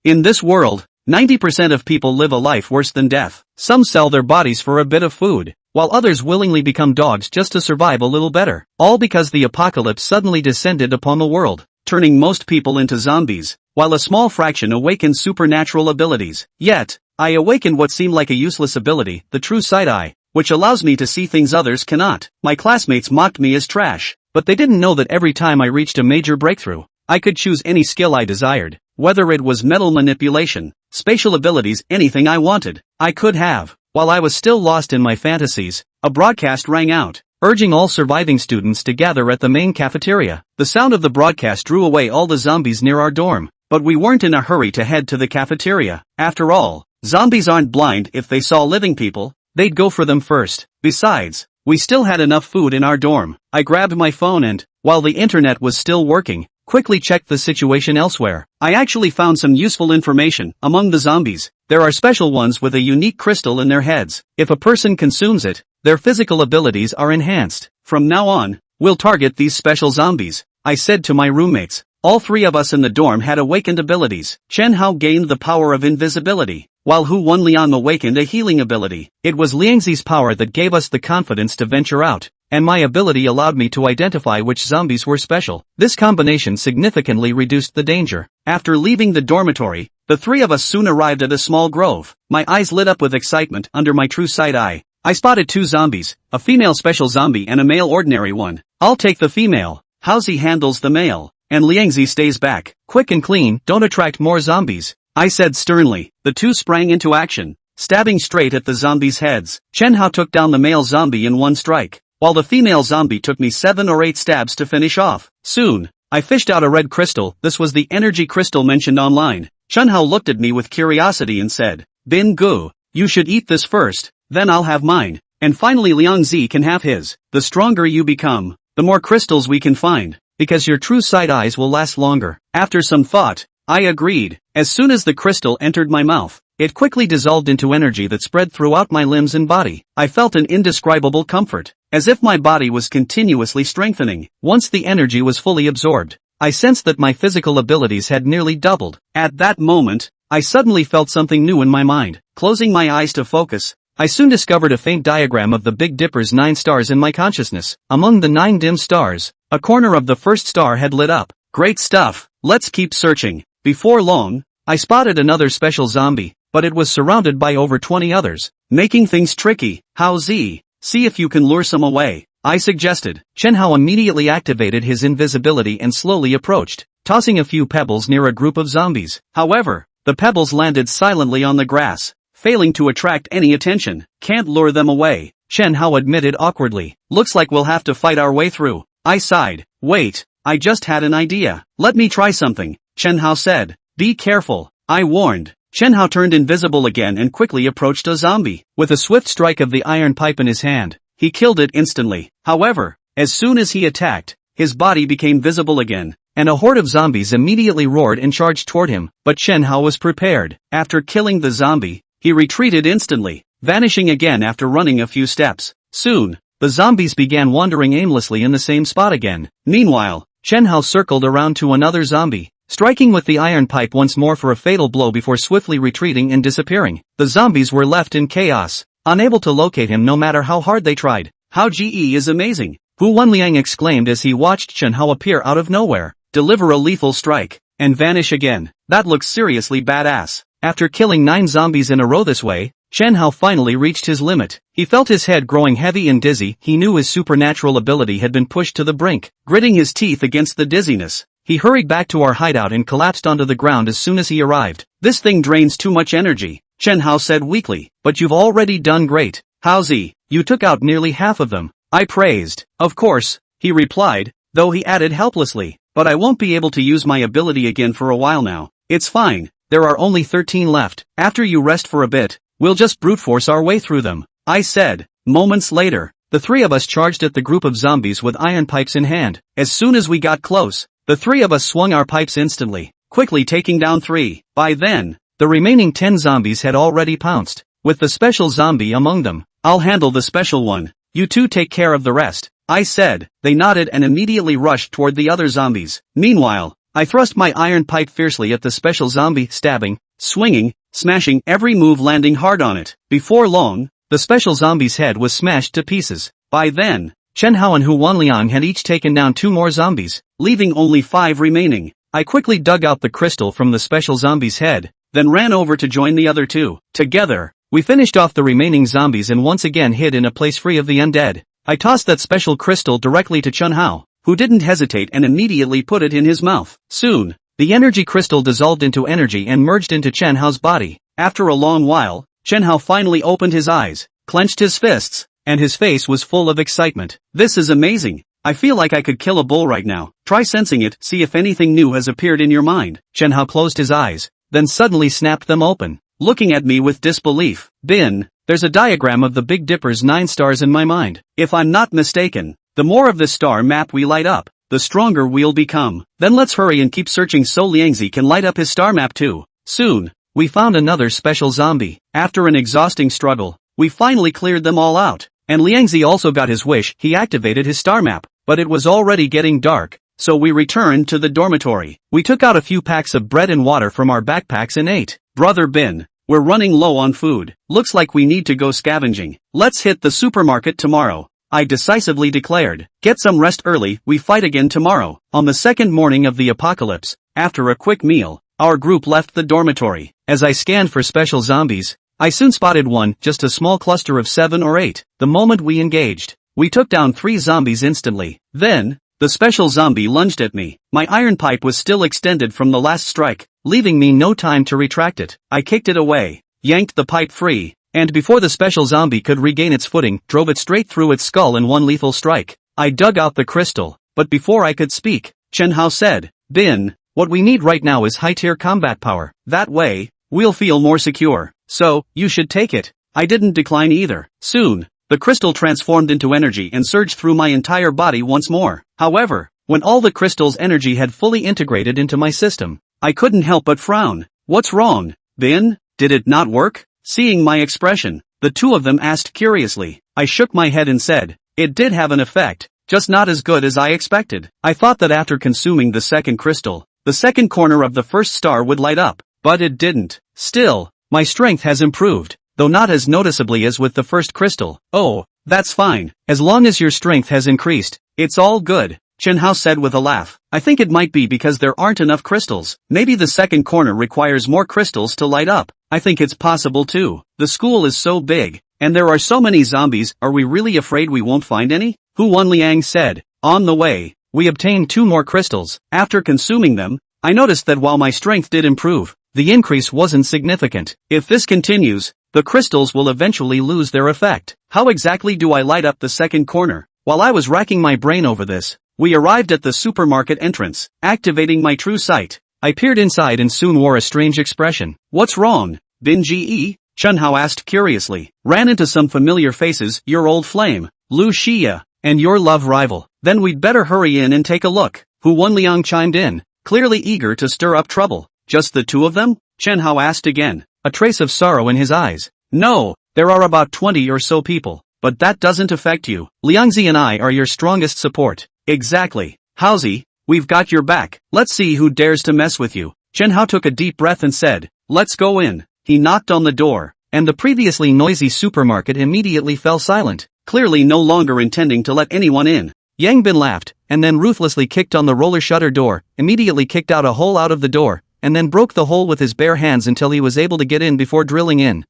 In this world, 90% of people live a life worse than death. Some sell their bodies for a bit of food, while others willingly become dogs just to survive a little better. All because the apocalypse suddenly descended upon the world, turning most people into zombies, while a small fraction awakened supernatural abilities. Yet, I awakened what seemed like a useless ability, the true sight eye, which allows me to see things others cannot. My classmates mocked me as trash, but they didn't know that every time I reached a major breakthrough, I could choose any skill I desired, whether it was mental manipulation, spatial abilities, anything I wanted, I could have. While I was still lost in my fantasies, a broadcast rang out, urging all surviving students to gather at the main cafeteria. The sound of the broadcast drew away all the zombies near our dorm, but we weren't in a hurry to head to the cafeteria. After all, zombies aren't blind. If they saw living people, they'd go for them first. Besides, we still had enough food in our dorm. I grabbed my phone and, while the internet was still working, quickly checked the situation elsewhere. I actually found some useful information. Among the zombies, there are special ones with a unique crystal in their heads. If a person consumes it, their physical abilities are enhanced. From now on, we'll target these special zombies, I said to my roommates. All three of us in the dorm had awakened abilities. Chen Hao gained the power of invisibility, while Hu Wan Liang awakened a healing ability. It was Liangzi's power that gave us the confidence to venture out, and my ability allowed me to identify which zombies were special. This combination significantly reduced the danger. After leaving the dormitory, the three of us soon arrived at a small grove. My eyes lit up with excitement. Under my true sight eye, I spotted two zombies, a female special zombie and a male ordinary one. I'll take the female. Haozi handles the male, and Liangzi stays back. Quick and clean, don't attract more zombies, I said sternly. The two sprang into action, stabbing straight at the zombies' heads. Chen Hao took down the male zombie in one strike, while the female zombie took me 7 or 8 stabs to finish off. Soon, I fished out a red crystal. This was the energy crystal mentioned online. Chen Hao looked at me with curiosity and said, Bin Gu, you should eat this first, then I'll have mine, and finally Liang Zi can have his. The stronger you become, the more crystals we can find, because your true sight eyes will last longer. After some thought, I agreed. As soon as the crystal entered my mouth, it quickly dissolved into energy that spread throughout my limbs and body. I felt an indescribable comfort, as if my body was continuously strengthening. Once the energy was fully absorbed, I sensed that my physical abilities had nearly doubled. At that moment, I suddenly felt something new in my mind. Closing my eyes to focus, I soon discovered a faint diagram of the Big Dipper's 9 stars in my consciousness. Among the 9 dim stars, a corner of the first star had lit up. Great stuff, let's keep searching. Before long, I spotted another special zombie, but it was surrounded by over 20 others, making things tricky. Hao Zi, see if you can lure some away, I suggested. Chen Hao immediately activated his invisibility and slowly approached, tossing a few pebbles near a group of zombies. However, the pebbles landed silently on the grass, failing to attract any attention. Can't lure them away, Chen Hao admitted awkwardly. Looks like we'll have to fight our way through. I sighed. Wait, I just had an idea. Let me try something, Chen Hao said. Be careful, I warned. Chen Hao turned invisible again and quickly approached a zombie. With a swift strike of the iron pipe in his hand, he killed it instantly. However, as soon as he attacked, his body became visible again, and a horde of zombies immediately roared and charged toward him. But Chen Hao was prepared. After killing the zombie, he retreated instantly, vanishing again after running a few steps. Soon, the zombies began wandering aimlessly in the same spot again. Meanwhile, Chen Hao circled around to another zombie, striking with the iron pipe once more for a fatal blow before swiftly retreating and disappearing. The zombies were left in chaos, unable to locate him no matter how hard they tried. How GE is amazing, Hu Wanliang exclaimed as he watched Chen Hao appear out of nowhere, deliver a lethal strike, and vanish again. That looks seriously badass. After killing 9 zombies in a row this way, Chen Hao finally reached his limit. He felt his head growing heavy and dizzy. He knew his supernatural ability had been pushed to the brink. Gritting his teeth against the dizziness, he hurried back to our hideout and collapsed onto the ground as soon as he arrived. This thing drains too much energy, Chen Hao said weakly. But you've already done great, Haozi. You took out nearly half of them, I praised. Of course, he replied, though he added helplessly, but I won't be able to use my ability again for a while now. It's fine, there are only 13 left. After you rest for a bit, we'll just brute force our way through them, I said. Moments later, the three of us charged at the group of zombies with iron pipes in hand. As soon as we got close, the three of us swung our pipes instantly, quickly taking down 3. By then, the remaining 10 zombies had already pounced, with the special zombie among them. I'll handle the special one. You two take care of the rest, I said. They nodded and immediately rushed toward the other zombies. Meanwhile, I thrust my iron pipe fiercely at the special zombie, stabbing, swinging, smashing, every move landing hard on it. Before long, the special zombie's head was smashed to pieces. By then, Chen Hao and Hu Wanliang had each taken down 2 more zombies, leaving only 5 remaining. I quickly dug out the crystal from the special zombie's head, then ran over to join the other 2. Together, we finished off the remaining zombies and once again hid in a place free of the undead. I tossed that special crystal directly to Chen Hao, who didn't hesitate and immediately put it in his mouth. Soon, the energy crystal dissolved into energy and merged into Chen Hao's body. After a long while, Chen Hao finally opened his eyes, clenched his fists, and his face was full of excitement. This is amazing. I feel like I could kill a bull right now. Try sensing it, see if anything new has appeared in your mind. Chen Hao closed his eyes, then suddenly snapped them open, looking at me with disbelief. Bin, there's a diagram of the Big Dipper's 9 stars in my mind. If I'm not mistaken, the more of this star map we light up, the stronger we'll become. Then let's hurry and keep searching so Liangzi can light up his star map too. Soon, we found another special zombie. After an exhausting struggle, we finally cleared them all out. And Liangzi also got his wish, he activated his star map. But it was already getting dark, so we returned to the dormitory. We took out a few packs of bread and water from our backpacks and ate. Brother Bin, we're running low on food. Looks like we need to go scavenging. Let's hit the supermarket tomorrow, I decisively declared. Get some rest early, we fight again tomorrow. On the second morning of the apocalypse, after a quick meal, our group left the dormitory. As I scanned for special zombies, I soon spotted one, just a small cluster of 7 or 8. The moment we engaged, we took down 3 zombies instantly. Then, the special zombie lunged at me. My iron pipe was still extended from the last strike, leaving me no time to retract it. I kicked it away, yanked the pipe free, and before the special zombie could regain its footing, drove it straight through its skull in one lethal strike. I dug out the crystal, but before I could speak, Chen Hao said, Bin, what we need right now is high-tier combat power. That way, we'll feel more secure. So, you should take it. I didn't decline either. Soon, the crystal transformed into energy and surged through my entire body once more. However, when all the crystal's energy had fully integrated into my system, I couldn't help but frown. What's wrong, Bin? Did it not work? Seeing my expression, the 2 of them asked curiously. I shook my head and said, it did have an effect, just not as good as I expected. I thought that after consuming the second crystal, the second corner of the first star would light up, but it didn't. Still, my strength has improved, though not as noticeably as with the first crystal. Oh, that's fine. As long as your strength has increased, it's all good, Chen Hao said with a laugh. I think it might be because there aren't enough crystals. Maybe the second corner requires more crystals to light up. I think it's possible too. The school is so big, and there are so many zombies, are we really afraid we won't find any? Hu Wanliang said. On the way, we obtained 2 more crystals. After consuming them, I noticed that while my strength did improve, the increase wasn't significant. If this continues, the crystals will eventually lose their effect. How exactly do I light up the second corner? While I was racking my brain over this, we arrived at the supermarket entrance. Activating my true sight, I peered inside and soon wore a strange expression. What's wrong, Bin Ge? Chen Hao asked curiously. Ran into some familiar faces, your old flame, Lu Xia, and your love rival. Then we'd better hurry in and take a look. Hu Wanliang chimed in, clearly eager to stir up trouble. Just the 2 of them? Chen Hao asked again, a trace of sorrow in his eyes. No, there are about 20 or so people, but that doesn't affect you. Liangzi and I are your strongest support. Exactly. Haozi, we've got your back. Let's see who dares to mess with you. Chen Hao took a deep breath and said, let's go in. He knocked on the door, and the previously noisy supermarket immediately fell silent, clearly no longer intending to let anyone in. Yang Bin laughed, and then ruthlessly kicked on the roller shutter door, immediately kicked out a hole out of the door, and then broke the hole with his bare hands until he was able to get in before drilling in.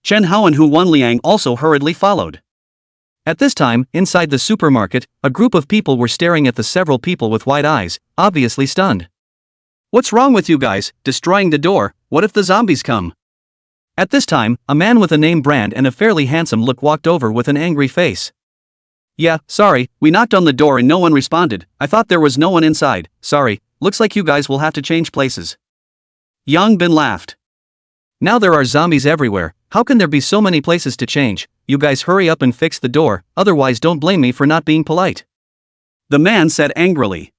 Chen Hao and Hu Wanliang also hurriedly followed. At this time, inside the supermarket, a group of people were staring at the several people with wide eyes, obviously stunned. What's wrong with you guys, destroying the door? What if the zombies come? At this time, a man with a name brand and a fairly handsome look walked over with an angry face. Yeah, sorry, we knocked on the door and no one responded. I thought there was no one inside. Sorry, looks like you guys will have to change places. Yang Bin laughed. Now there are zombies everywhere, how can there be so many places to change? You guys hurry up and fix the door, otherwise don't blame me for not being polite. The man said angrily.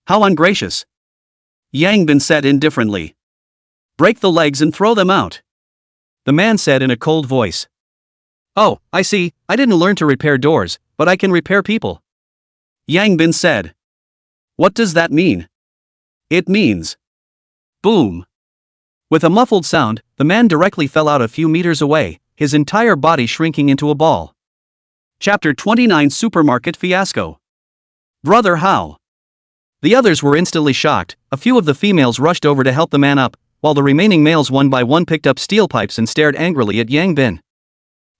How ungracious. Yang Bin said indifferently. Break the legs and throw them out. The man said in a cold voice. Oh, I see, I didn't learn to repair doors, but I can repair people. Yang Bin said. What does that mean? It means boom. With a muffled sound, the man directly fell out a few meters away, his entire body shrinking into a ball. Chapter 29 Supermarket Fiasco. Brother how? The others were instantly shocked. A few of the females rushed over to help the man up, while the remaining males one by one picked up steel pipes and stared angrily at Yang Bin.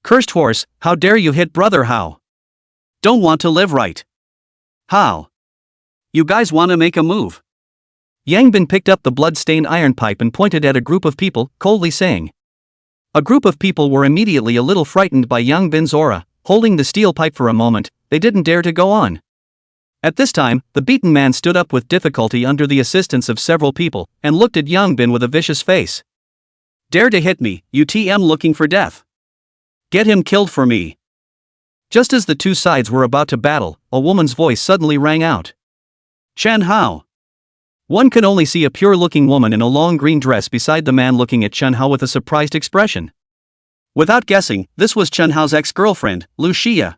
Cursed horse, how dare you hit brother how? Don't want to live right. How? You guys wanna make a move? Yang Bin picked up the blood-stained iron pipe and pointed at a group of people, coldly saying. A group of people were immediately a little frightened by Yang Bin's aura. Holding the steel pipe for a moment, they didn't dare to go on. At this time, the beaten man stood up with difficulty under the assistance of several people, and looked at Yang Bin with a vicious face. Dare to hit me, you TM looking for death. Get him killed for me. Just as the two sides were about to battle, a woman's voice suddenly rang out. Chen Hao. One could only see a pure-looking woman in a long green dress beside the man looking at Chen Hao with a surprised expression. Without guessing, this was Chen Hao's ex-girlfriend, Lu Xia.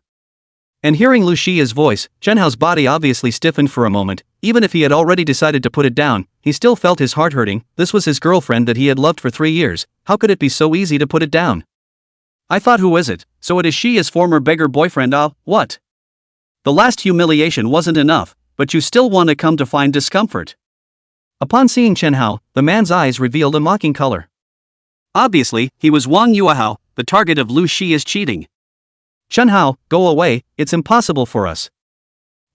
And hearing Lu Xia's voice, Chen Hao's body obviously stiffened for a moment. Even if he had already decided to put it down, he still felt his heart hurting. This was his girlfriend that he had loved for 3 years. How could it be so easy to put it down? I thought, who is it? So it is Xia's former beggar boyfriend. What? The last humiliation wasn't enough, but you still want to come to find discomfort. Upon seeing Chen Hao, the man's eyes revealed a mocking color. Obviously, he was Wang Yuehao, the target of Lu Xia's cheating. Chen Hao, go away, it's impossible for us.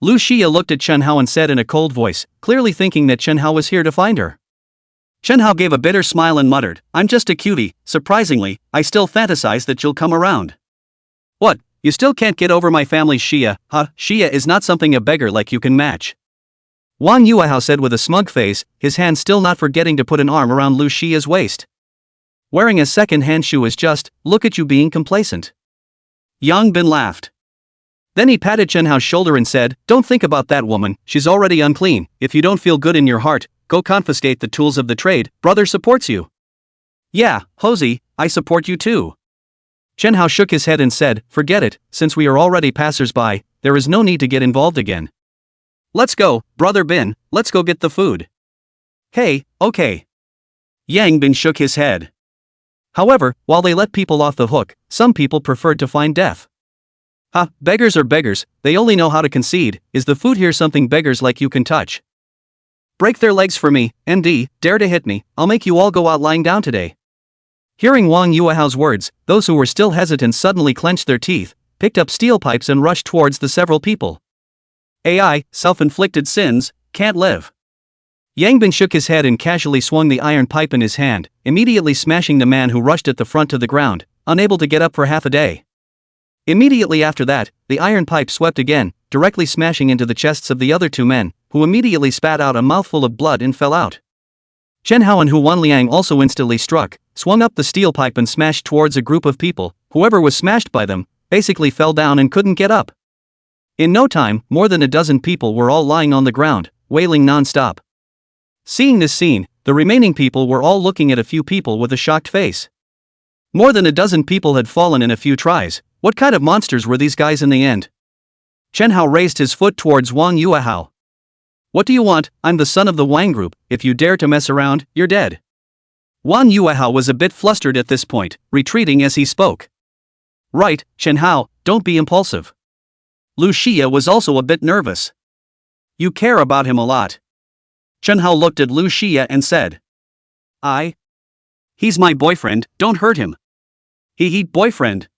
Lu Xia looked at Chen Hao and said in a cold voice, clearly thinking that Chen Hao was here to find her. Chen Hao gave a bitter smile and muttered, I'm just a cutie. Surprisingly, I still fantasize that you'll come around. What, you still can't get over my family's Xia, huh? Xia is not something a beggar like you can match. Wang Yuehao said with a smug face, his hand still not forgetting to put an arm around Lu Xia's waist. Wearing a second-hand shoe is just, look at you being complacent. Yang Bin laughed. Then he patted Chen Hao's shoulder and said, don't think about that woman, she's already unclean. If you don't feel good in your heart, go confiscate the tools of the trade, brother supports you. Yeah, Hosey, I support you too. Chen Hao shook his head and said, forget it, since we are already passers-by, there is no need to get involved again. Let's go, brother Bin, let's go get the food. Hey, okay. Yang Bin shook his head. However, while they let people off the hook, some people preferred to find death. Beggars are beggars, they only know how to concede. Is the food here something beggars like you can touch? Break their legs for me, MD, dare to hit me, I'll make you all go out lying down today. Hearing Wang Yuehao's words, those who were still hesitant suddenly clenched their teeth, picked up steel pipes and rushed towards the several people. AI, self-inflicted sins, can't live. Yang Bin shook his head and casually swung the iron pipe in his hand, immediately smashing the man who rushed at the front to the ground, unable to get up for half a day. Immediately after that, the iron pipe swept again, directly smashing into the chests of the other two men, who immediately spat out a mouthful of blood and fell out. Chen Hao and Hu Wanliang also instantly struck, swung up the steel pipe and smashed towards a group of people. Whoever was smashed by them, basically fell down and couldn't get up. In no time, more than a dozen people were all lying on the ground, wailing non-stop. Seeing this scene, the remaining people were all looking at a few people with a shocked face. More than a dozen people had fallen in a few tries. What kind of monsters were these guys in the end? Chen Hao raised his foot towards Wang Yuehao. What do you want? I'm the son of the Wang group, if you dare to mess around, you're dead. Wang Yuehao was a bit flustered at this point, retreating as he spoke. Right, Chen Hao, don't be impulsive. Lu Xia was also a bit nervous. You care about him a lot. Chen Hao looked at Lu Xia and said. He's my boyfriend, don't hurt him. Boyfriend.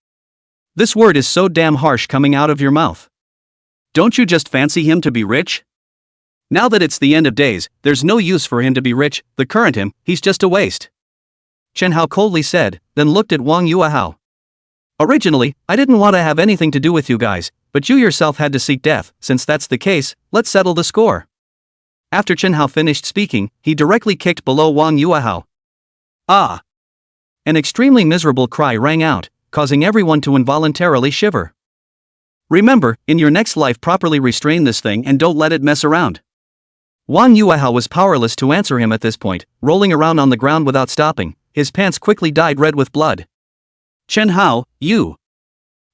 This word is so damn harsh coming out of your mouth. Don't you just fancy him to be rich? Now that it's the end of days, there's no use for him to be rich, the current him, he's just a waste. Chen Hao coldly said, then looked at Wang Yuehao. Originally, I didn't want to have anything to do with you guys, but you yourself had to seek death. Since that's the case, let's settle the score. After Chen Hao finished speaking, he directly kicked below Wang Yuehao. An extremely miserable cry rang out, causing everyone to involuntarily shiver. Remember, in your next life properly restrain this thing and don't let it mess around. Wang Yuehao was powerless to answer him at this point, rolling around on the ground without stopping. His pants quickly dyed red with blood. Chen Hao, you.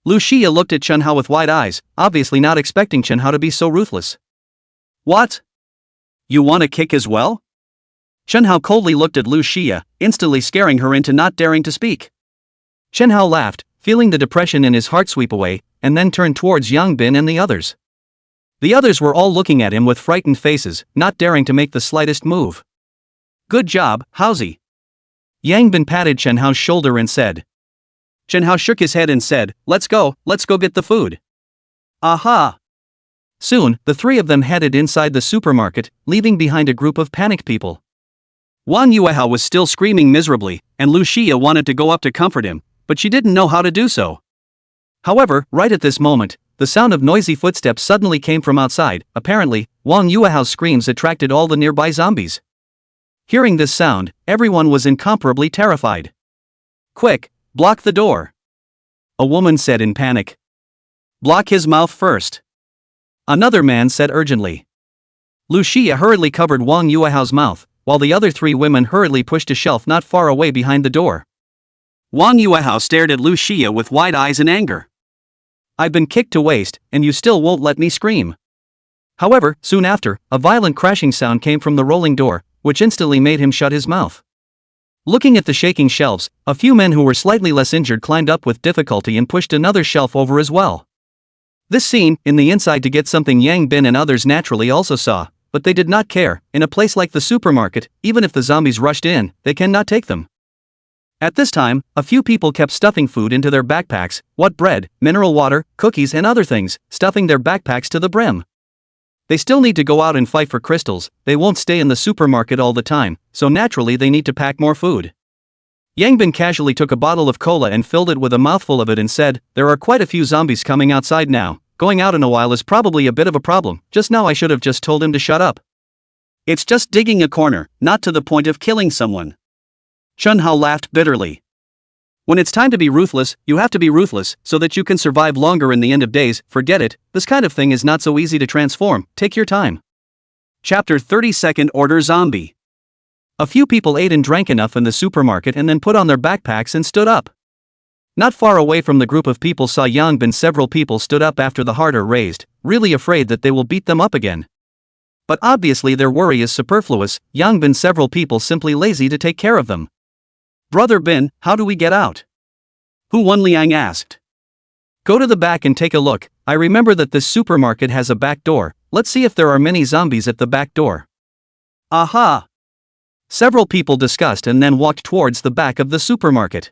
Lu Xia looked at Chen Hao with wide eyes, obviously not expecting Chen Hao to be so ruthless. What? You want a kick as well? Chen Hao coldly looked at Lu Xia, instantly scaring her into not daring to speak. Chen Hao laughed, feeling the depression in his heart sweep away, and then turned towards Yang Bin and the others. The others were all looking at him with frightened faces, not daring to make the slightest move. Good job, Haozi. Yang Bin patted Chen Hao's shoulder and said. Chen Hao shook his head and said, let's go get the food. Aha! Soon, the three of them headed inside the supermarket, leaving behind a group of panicked people. Wang Yuehao was still screaming miserably, and Lu Xia wanted to go up to comfort him, but she didn't know how to do so. However, right at this moment, the sound of noisy footsteps suddenly came from outside. Apparently, Wang Yuehao's screams attracted all the nearby zombies. Hearing this sound, everyone was incomparably terrified. Quick, block the door, a woman said in panic. Block his mouth first, another man said urgently. Lu Xia hurriedly covered Wang Yuehao's mouth, while the other three women hurriedly pushed a shelf not far away behind the door. Wang Yuehao stared at Lu Xia with wide eyes in anger. I've been kicked to waste, and you still won't let me scream. However, soon after, a violent crashing sound came from the rolling door, which instantly made him shut his mouth. Looking at the shaking shelves, a few men who were slightly less injured climbed up with difficulty and pushed another shelf over as well. This scene, in the inside to get something Yang Bin and others naturally also saw, but they did not care. In a place like the supermarket, even if the zombies rushed in, they cannot take them. At this time, a few people kept stuffing food into their backpacks, what bread, mineral water, cookies and other things, stuffing their backpacks to the brim. They still need to go out and fight for crystals, they won't stay in the supermarket all the time, so naturally they need to pack more food. Yang Bin casually took a bottle of cola and filled it with a mouthful of it and said, there are quite a few zombies coming outside now, going out in a while is probably a bit of a problem, just now I should have just told him to shut up. It's just digging a corner, not to the point of killing someone. Chen Hao laughed bitterly. When it's time to be ruthless, you have to be ruthless, so that you can survive longer in the end of days. Forget it, this kind of thing is not so easy to transform, take your time. Chapter 30 Second Order Zombie. A few people ate and drank enough in the supermarket and then put on their backpacks and stood up. Not far away from the group of people saw Yang Bin. Several people stood up after the heart are raised, really afraid that they will beat them up again. But obviously their worry is superfluous. Yang Bin, several people simply lazy to take care of them. Brother Bin, how do we get out? Hu Wenliang asked. Go to the back and take a look. I remember that this supermarket has a back door. Let's see if there are many zombies at the back door. Aha! Several people discussed and then walked towards the back of the supermarket.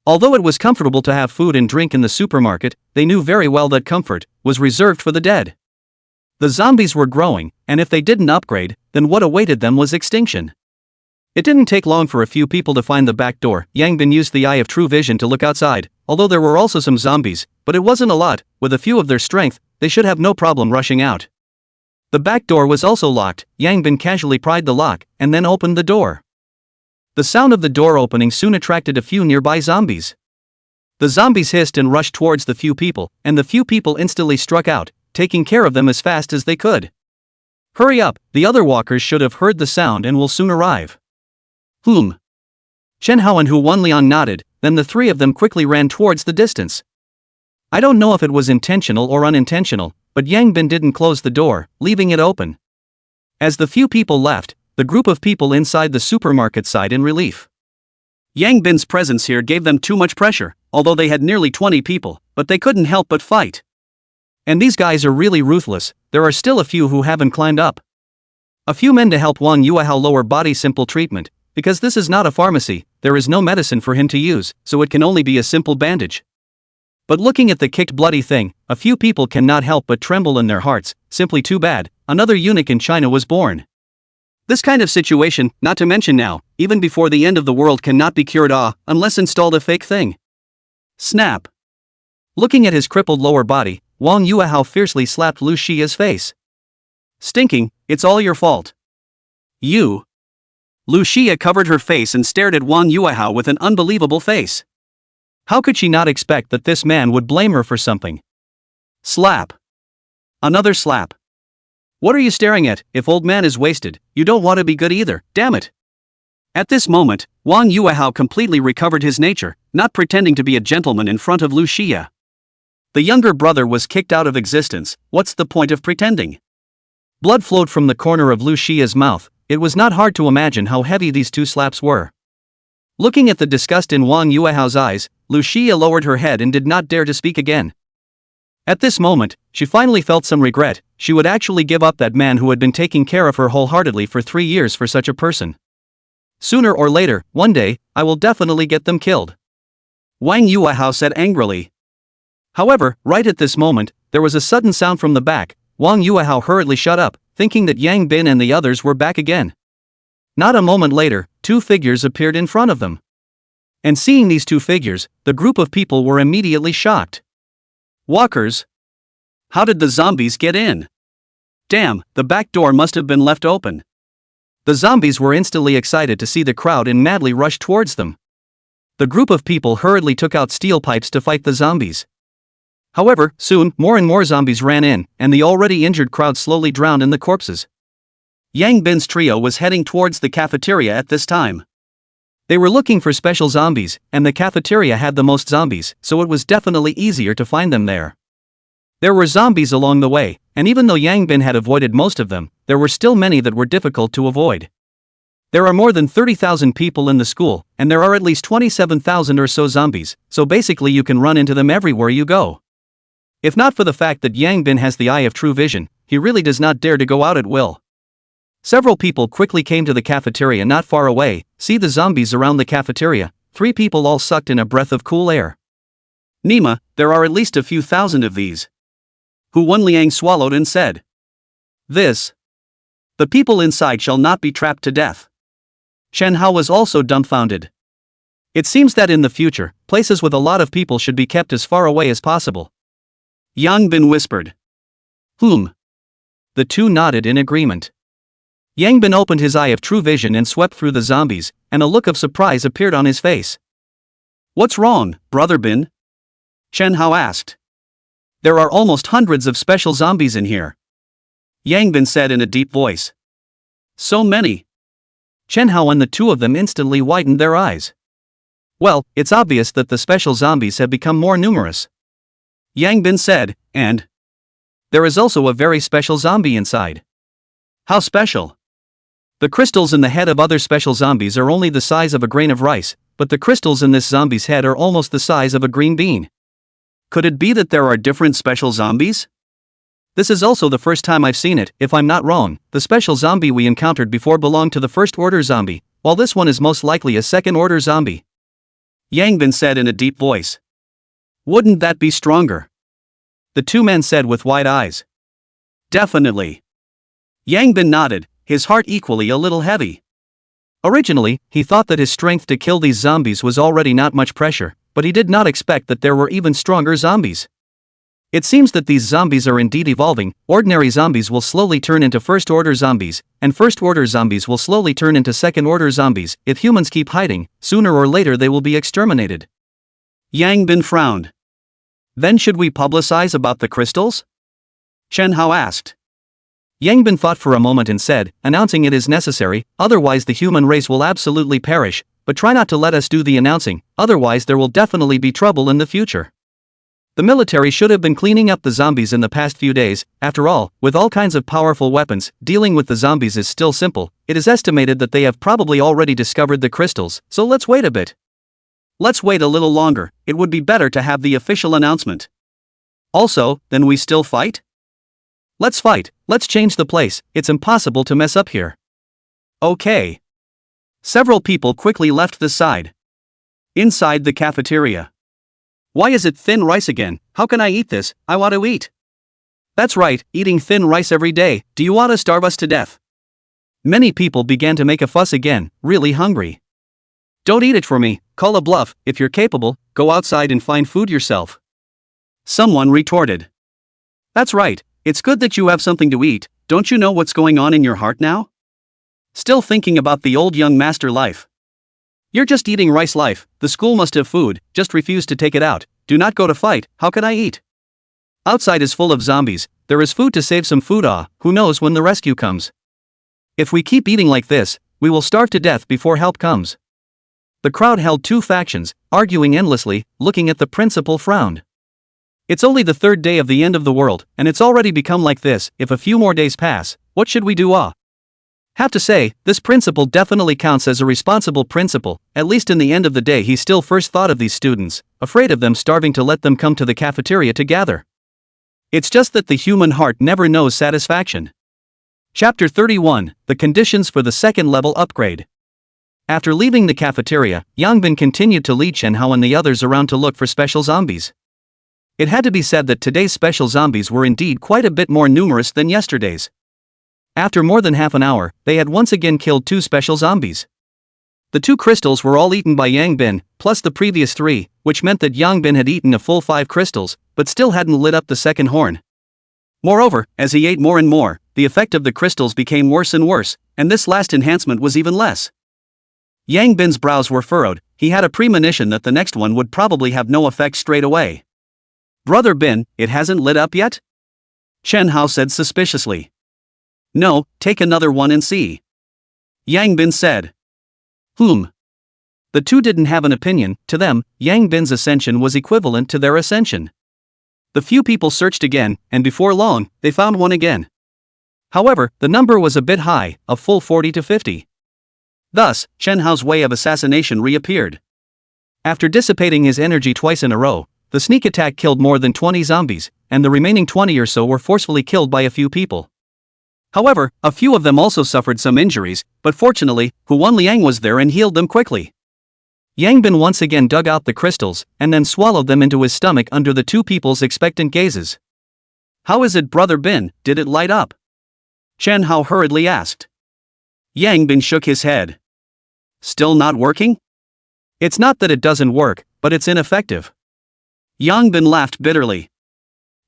Although it was comfortable to have food and drink in the supermarket, they knew very well that comfort was reserved for the dead. The zombies were growing, and if they didn't upgrade, then what awaited them was extinction. It didn't take long for a few people to find the back door. Yang Bin used the eye of true vision to look outside, although there were also some zombies, but it wasn't a lot. With a few of their strength, they should have no problem rushing out. The back door was also locked. Yang Bin casually pried the lock, and then opened the door. The sound of the door opening soon attracted a few nearby zombies. The zombies hissed and rushed towards the few people, and the few people instantly struck out, taking care of them as fast as they could. Hurry up, the other walkers should have heard the sound and will soon arrive. Chen Hao and Hu Wenliang nodded, then the three of them quickly ran towards the distance. I don't know if it was intentional or unintentional, but Yang Bin didn't close the door, leaving it open. As the few people left, the group of people inside the supermarket sighed in relief. Yang Bin's presence here gave them too much pressure, although they had nearly 20 people, but they couldn't help but fight. And these guys are really ruthless. There are still a few who haven't climbed up. A few men to help Wang Yuehao lower body simple treatment. Because this is not a pharmacy, there is no medicine for him to use, so it can only be a simple bandage. But looking at the kicked bloody thing, a few people cannot help but tremble in their hearts. Simply too bad, another eunuch in China was born. This kind of situation, not to mention now, even before the end of the world cannot be cured unless installed a fake thing. Snap. Looking at his crippled lower body, Wang Yuehao fiercely slapped Lu Xia's face. Stinking, it's all your fault. You. Lu Xia covered her face and stared at Wang Yuehao with an unbelievable face. How could she not expect that this man would blame her for something? Slap. Another slap. What are you staring at? If old man is wasted, you don't want to be good either, damn it. At this moment, Wang Yuehao completely recovered his nature, not pretending to be a gentleman in front of Lu Xia. The younger brother was kicked out of existence, what's the point of pretending? Blood flowed from the corner of Lu Xia's mouth. It was not hard to imagine how heavy these 2 slaps were. Looking at the disgust in Wang Yuehao's eyes, Lu Xia lowered her head and did not dare to speak again. At this moment, she finally felt some regret. She would actually give up that man who had been taking care of her wholeheartedly for 3 years for such a person. Sooner or later, one day, I will definitely get them killed, Wang Yuehao said angrily. However, right at this moment, there was a sudden sound from the back. Wang Yuehao hurriedly shut up, thinking that Yang Bin and the others were back again. Not a moment later, 2 figures appeared in front of them. And seeing these 2 figures, the group of people were immediately shocked. Walkers? How did the zombies get in? Damn, the back door must have been left open. The zombies were instantly excited to see the crowd and madly rushed towards them. The group of people hurriedly took out steel pipes to fight the zombies. However, soon, more and more zombies ran in, and the already injured crowd slowly drowned in the corpses. Yang Bin's trio was heading towards the cafeteria at this time. They were looking for special zombies, and the cafeteria had the most zombies, so it was definitely easier to find them there. There were zombies along the way, and even though Yang Bin had avoided most of them, there were still many that were difficult to avoid. There are more than 30,000 people in the school, and there are at least 27,000 or so zombies, so basically you can run into them everywhere you go. If not for the fact that Yang Bin has the eye of true vision, he really does not dare to go out at will. Several people quickly came to the cafeteria not far away. See the zombies around the cafeteria. 3 people all sucked in a breath of cool air. Nima, there are at least a few thousand of these. Hu Wenliang swallowed and said. This. The people inside shall not be trapped to death. Chen Hao was also dumbfounded. It seems that in the future, places with a lot of people should be kept as far away as possible. Yang Bin whispered. The 2 nodded in agreement. Yang Bin opened his eye of true vision and swept through the zombies, and a look of surprise appeared on his face. What's wrong, Brother Bin? Chen Hao asked. There are almost hundreds of special zombies in here, Yang Bin said in a deep voice. So many. Chen Hao and the 2 of them instantly widened their eyes. Well, it's obvious that the special zombies have become more numerous, Yang Bin said, and there is also a very special zombie inside. How special? The crystals in the head of other special zombies are only the size of a grain of rice, but the crystals in this zombie's head are almost the size of a green bean. Could it be that there are different special zombies? This is also the first time I've seen it. If I'm not wrong, the special zombie we encountered before belonged to the first-order zombie, while this one is most likely a second-order zombie, Yang Bin said in a deep voice. Wouldn't that be stronger? The 2 men said with wide eyes. Definitely. Yang Bin nodded, his heart equally a little heavy. Originally, he thought that his strength to kill these zombies was already not much pressure, but he did not expect that there were even stronger zombies. It seems that these zombies are indeed evolving. Ordinary zombies will slowly turn into first-order zombies, and first-order zombies will slowly turn into second-order zombies. If humans keep hiding, sooner or later they will be exterminated. Yang Bin frowned. Then should we publicize about the crystals? Chen Hao asked. Yang Bin thought for a moment and said, announcing it is necessary, otherwise the human race will absolutely perish, but try not to let us do the announcing, otherwise there will definitely be trouble in the future. The military should have been cleaning up the zombies in the past few days. After all, with all kinds of powerful weapons, dealing with the zombies is still simple. It is estimated that they have probably already discovered the crystals, so let's wait a bit. Let's wait a little longer. It would be better to have the official announcement. Also, then we still fight? Let's fight. Let's change the place. It's impossible to mess up here. Okay. Several people quickly left the side. Inside the cafeteria. Why is it thin rice again? How can I eat this? I want to eat. That's right, eating thin rice every day. Do you want to starve us to death? Many people began to make a fuss again, really hungry. Don't eat it for me, call a bluff. If you're capable, go outside and find food yourself. Someone retorted. That's right, it's good that you have something to eat. Don't you know what's going on in your heart now? Still thinking about the old young master life. You're just eating rice life. The school must have food, just refuse to take it out. Do not go to fight, how can I eat? Outside is full of zombies, there is food to save some food. Who knows when the rescue comes? If we keep eating like this, we will starve to death before help comes. The crowd held 2 factions, arguing endlessly. Looking at the principal frowned. It's only the 3rd day of the end of the world, and it's already become like this. If a few more days pass, What should we do? Have to say, this principal definitely counts as a responsible principal. At least in the end of the day he still first thought of these students, afraid of them starving to let them come to the cafeteria to gather. It's just that the human heart never knows satisfaction. Chapter 31, The Conditions for the Second Level Upgrade. After leaving the cafeteria, Yangbin continued to lead Shenhao and the others around to look for special zombies. It had to be said that today's special zombies were indeed quite a bit more numerous than yesterday's. After more than half an hour, they had once again killed 2 special zombies. The 2 crystals were all eaten by Yangbin, plus the previous 3, which meant that Yangbin had eaten a full 5 crystals, but still hadn't lit up the second horn. Moreover, as he ate more and more, the effect of the crystals became worse and worse, and this last enhancement was even less. Yangbin's brows were furrowed. He had a premonition that the next one would probably have no effect straight away. "Brother Bin, it hasn't lit up yet?" Shenhao said suspiciously. "No, take another one and see," Yangbin said. The 2 didn't have an opinion. To them, Yangbin's ascension was equivalent to their ascension. The few people searched again, and before long, they found one again. However, the number was a bit high, a full 40 to 50. Thus, Shenhao's way of assassination reappeared. After dissipating his energy twice in a row, the sneak attack killed more than 20 zombies, and the remaining 20 or so were forcefully killed by a few people. However, a few of them also suffered some injuries, but fortunately, Huan Liang was there and healed them quickly. Yangbin once again dug out the crystals, and then swallowed them into his stomach under the 2 people's expectant gazes. "How is it, Brother Bin, did it light up?" Shenhao hurriedly asked. Yangbin shook his head. "Still not working?" "It's not that it doesn't work, but it's ineffective." Yangbin laughed bitterly.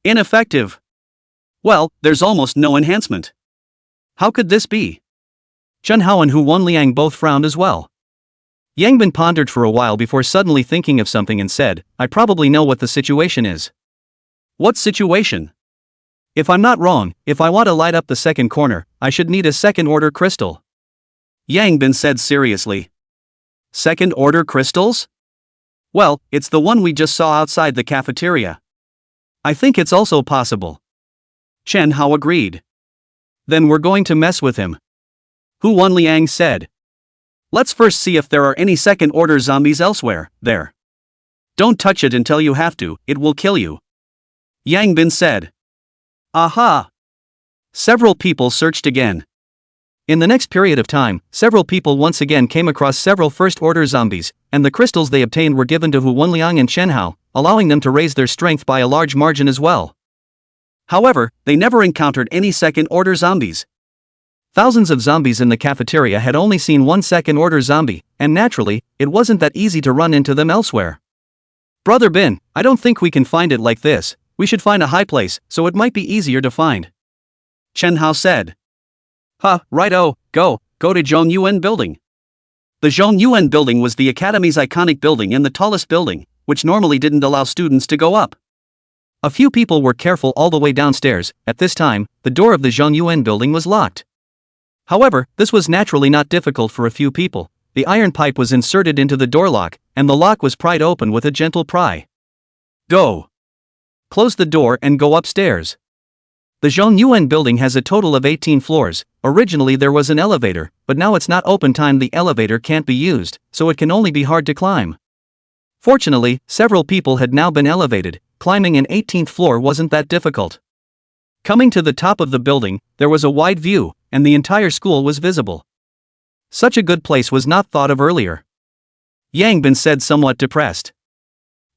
"Ineffective? Well, there's almost no enhancement. How could this be?" Shenhao and Huan Liang both frowned as well. Yangbin pondered for a while before suddenly thinking of something and said, "I probably know what the situation is." "What situation?" "If I'm not wrong, if I want to light up the second corner, I should need a second-order crystal," Yangbin said seriously. "Second-order crystals?" "Well, it's the one we just saw outside the cafeteria." "I think it's also possible." Shenhao agreed. "Then we're going to mess with him," Huan Liang said. "Let's first see if there are any second-order zombies elsewhere, there. Don't touch it until you have to, it will kill you," Yangbin said. Aha! Several people searched again. In the next period of time, several people once again came across several first-order zombies, and the crystals they obtained were given to Huan Liang and Shenhao, allowing them to raise their strength by a large margin as well. However, they never encountered any second-order zombies. Thousands of zombies in the cafeteria had only seen one second-order zombie, and naturally, it wasn't that easy to run into them elsewhere. "Brother Bin, I don't think we can find it like this. We should find a high place, so it might be easier to find," Shenhao said. Righto, go to Zhongyuan building." The Zhongyuan building was the academy's iconic building and the tallest building, which normally didn't allow students to go up. A few people were careful all the way downstairs. At this time, the door of the Zhongyuan building was locked. However, this was naturally not difficult for a few people. The iron pipe was inserted into the door lock, and the lock was pried open with a gentle pry. Go! Close the door and go upstairs. The Zhongyuan building has a total of 18 floors. Originally there was an elevator, but now it's not open time. The elevator can't be used, so it can only be hard to climb. Fortunately, several people had now been elevated. Climbing an 18th floor wasn't that difficult. Coming to the top of the building, there was a wide view, and the entire school was visible. Such a good place was not thought of earlier. Yangbin said, somewhat depressed.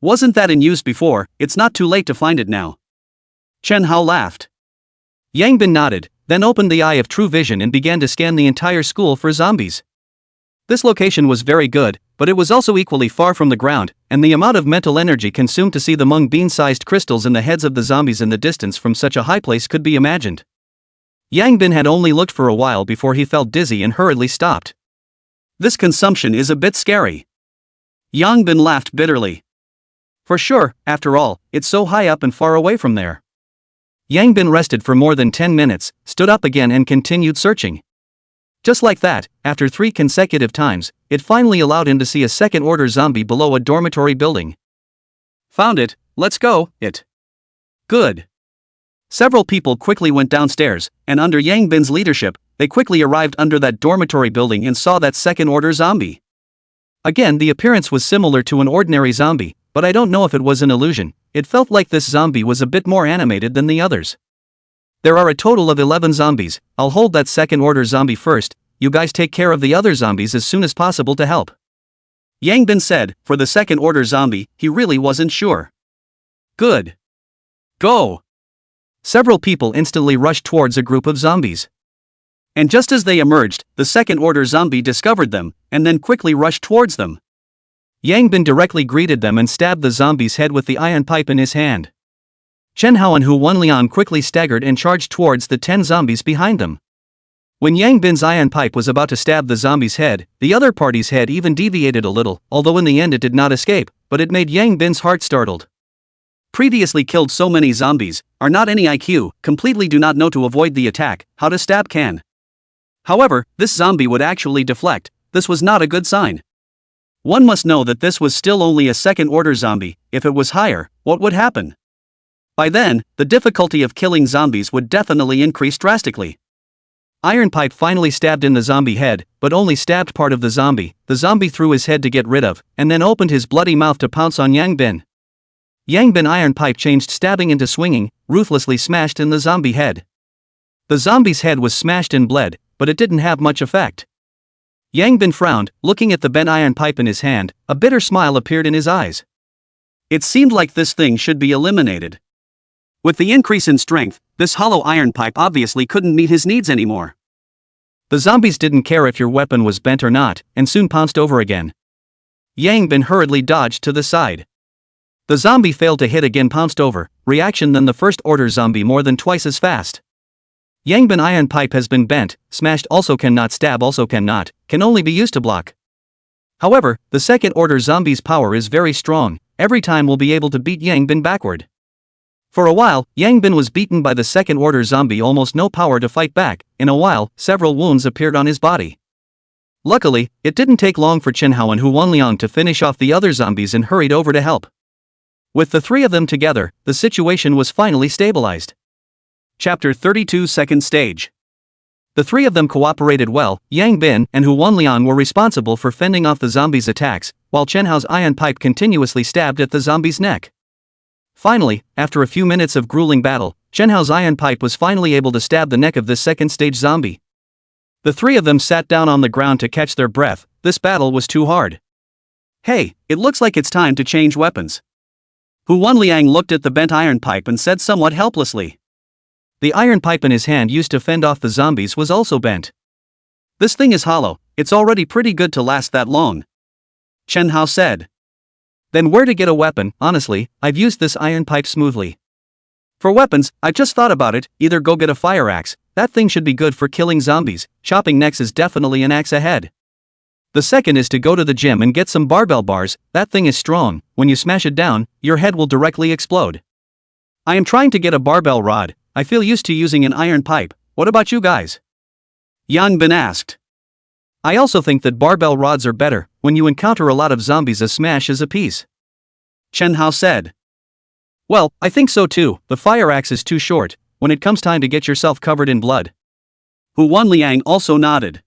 "Wasn't that in use before? It's not too late to find it now." Shenhao laughed. Yangbin nodded, then opened the eye of true vision and began to scan the entire school for zombies. This location was very good, but it was also equally far from the ground, and the amount of mental energy consumed to see the mung bean-sized crystals in the heads of the zombies in the distance from such a high place could be imagined. Yangbin had only looked for a while before he felt dizzy and hurriedly stopped. "This consumption is a bit scary." Yangbin laughed bitterly. "For sure, after all, it's so high up and far away from there." Yangbin rested for more than 10 minutes, stood up again and continued searching. Just like that, after 3 consecutive times, it finally allowed him to see a second-order zombie below a dormitory building. "Found it, let's go, it." "Good." Several people quickly went downstairs, and under Yang Bin's leadership, they quickly arrived under that dormitory building and saw that second-order zombie. Again, the appearance was similar to an ordinary zombie, but I don't know if it was an illusion. It felt like this zombie was a bit more animated than the others. There are a total of 11 zombies. I'll hold that second-order zombie first. You guys take care of the other zombies as soon as possible to help. Yang Bin said. For the second-order zombie, he really wasn't sure. Good. Go! Several people instantly rushed towards a group of zombies. And just as they emerged, the second-order zombie discovered them, and then quickly rushed towards them. Yang Bin directly greeted them and stabbed the zombie's head with the iron pipe in his hand. Chen Hao and Hu Wanliang quickly staggered and charged towards the 10 zombies behind them. When Yang Bin's iron pipe was about to stab the zombie's head, the other party's head even deviated a little, although in the end it did not escape, but it made Yang Bin's heart startled. Previously killed so many zombies, are not any IQ, completely do not know to avoid the attack, how to stab can. However, this zombie would actually deflect. This was not a good sign. One must know that this was still only a second-order zombie. If it was higher, what would happen? By then, the difficulty of killing zombies would definitely increase drastically. Iron pipe finally stabbed in the zombie head, but only stabbed part of the zombie. The zombie threw his head to get rid of, and then opened his bloody mouth to pounce on Yang Bin. Yang Bin iron pipe changed stabbing into swinging, ruthlessly smashed in the zombie head. The zombie's head was smashed and bled, but it didn't have much effect. Yang Bin frowned, looking at the bent iron pipe in his hand. A bitter smile appeared in his eyes. It seemed like this thing should be eliminated. With the increase in strength, this hollow iron pipe obviously couldn't meet his needs anymore. The zombies didn't care if your weapon was bent or not, and soon pounced over again. Yang Bin hurriedly dodged to the side. The zombie failed to hit again, pounced over, reaction than the first-order zombie more than twice as fast. Yang Bin iron pipe has been bent, smashed, also cannot stab, also cannot, can only be used to block. However, the second-order zombie's power is very strong. Every time we'll be able to beat Yang Bin backward. For a while, Yang Bin was beaten by the second-order zombie, almost no power to fight back. In a while, several wounds appeared on his body. Luckily, it didn't take long for Chen Hao and Hu Wanliang to finish off the other zombies and hurried over to help. With the three of them together, the situation was finally stabilized. Chapter 32 Second Stage. The three of them cooperated well. Yang Bin and Hu Wanliang were responsible for fending off the zombies' attacks, while Chen Hao's iron pipe continuously stabbed at the zombie's neck. Finally, after a few minutes of grueling battle, Chen Hao's iron pipe was finally able to stab the neck of this second-stage zombie. The three of them sat down on the ground to catch their breath. This battle was too hard. Hey, it looks like it's time to change weapons. Hu Wanliang looked at the bent iron pipe and said somewhat helplessly. The iron pipe in his hand used to fend off the zombies was also bent. This thing is hollow, it's already pretty good to last that long. Chen Hao said. Then where to get a weapon? Honestly, I've used this iron pipe smoothly. For weapons, I just thought about it, either go get a fire axe, that thing should be good for killing zombies, chopping necks is definitely an axe ahead. The second is to go to the gym and get some barbell bars, that thing is strong, when you smash it down, your head will directly explode. I am trying to get a barbell rod. I feel used to using an iron pipe. What about you guys? Yang Bin asked. I also think that barbell rods are better. When you encounter a lot of zombies, a smash is a piece. Chen Hao said. Well, I think so too. The fire axe is too short when it comes time to get yourself covered in blood. Hu Wanliang also nodded.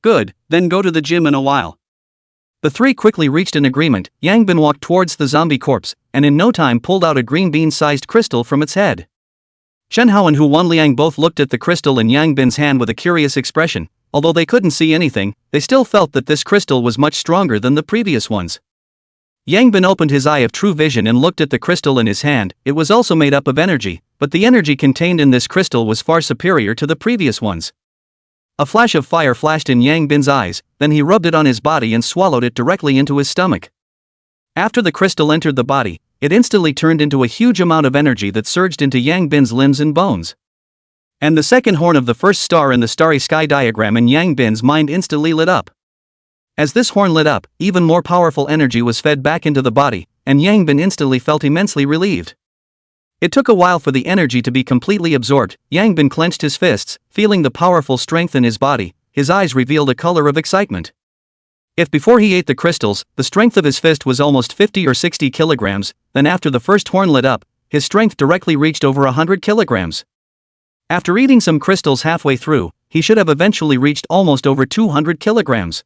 Good, then go to the gym in a while. The three quickly reached an agreement. Yang Bin walked towards the zombie corpse, and in no time pulled out a green bean-sized crystal from its head. Chen Hao and Hu Wanliang both looked at the crystal in Yang Bin's hand with a curious expression. Although they couldn't see anything, they still felt that this crystal was much stronger than the previous ones. Yang Bin opened his eye of true vision and looked at the crystal in his hand. It was also made up of energy, but the energy contained in this crystal was far superior to the previous ones. A flash of fire flashed in Yang Bin's eyes, then he rubbed it on his body and swallowed it directly into his stomach. After the crystal entered the body, it instantly turned into a huge amount of energy that surged into Yang Bin's limbs and bones. And the second horn of the first star in the starry sky diagram in Yang Bin's mind instantly lit up. As this horn lit up, even more powerful energy was fed back into the body, and Yang Bin instantly felt immensely relieved. It took a while for the energy to be completely absorbed. Yang Bin clenched his fists, feeling the powerful strength in his body. His eyes revealed a color of excitement. If before he ate the crystals, the strength of his fist was almost 50 or 60 kilograms, then after the first horn lit up, his strength directly reached over 100 kilograms. After eating some crystals halfway through, he should have eventually reached almost over 200 kilograms.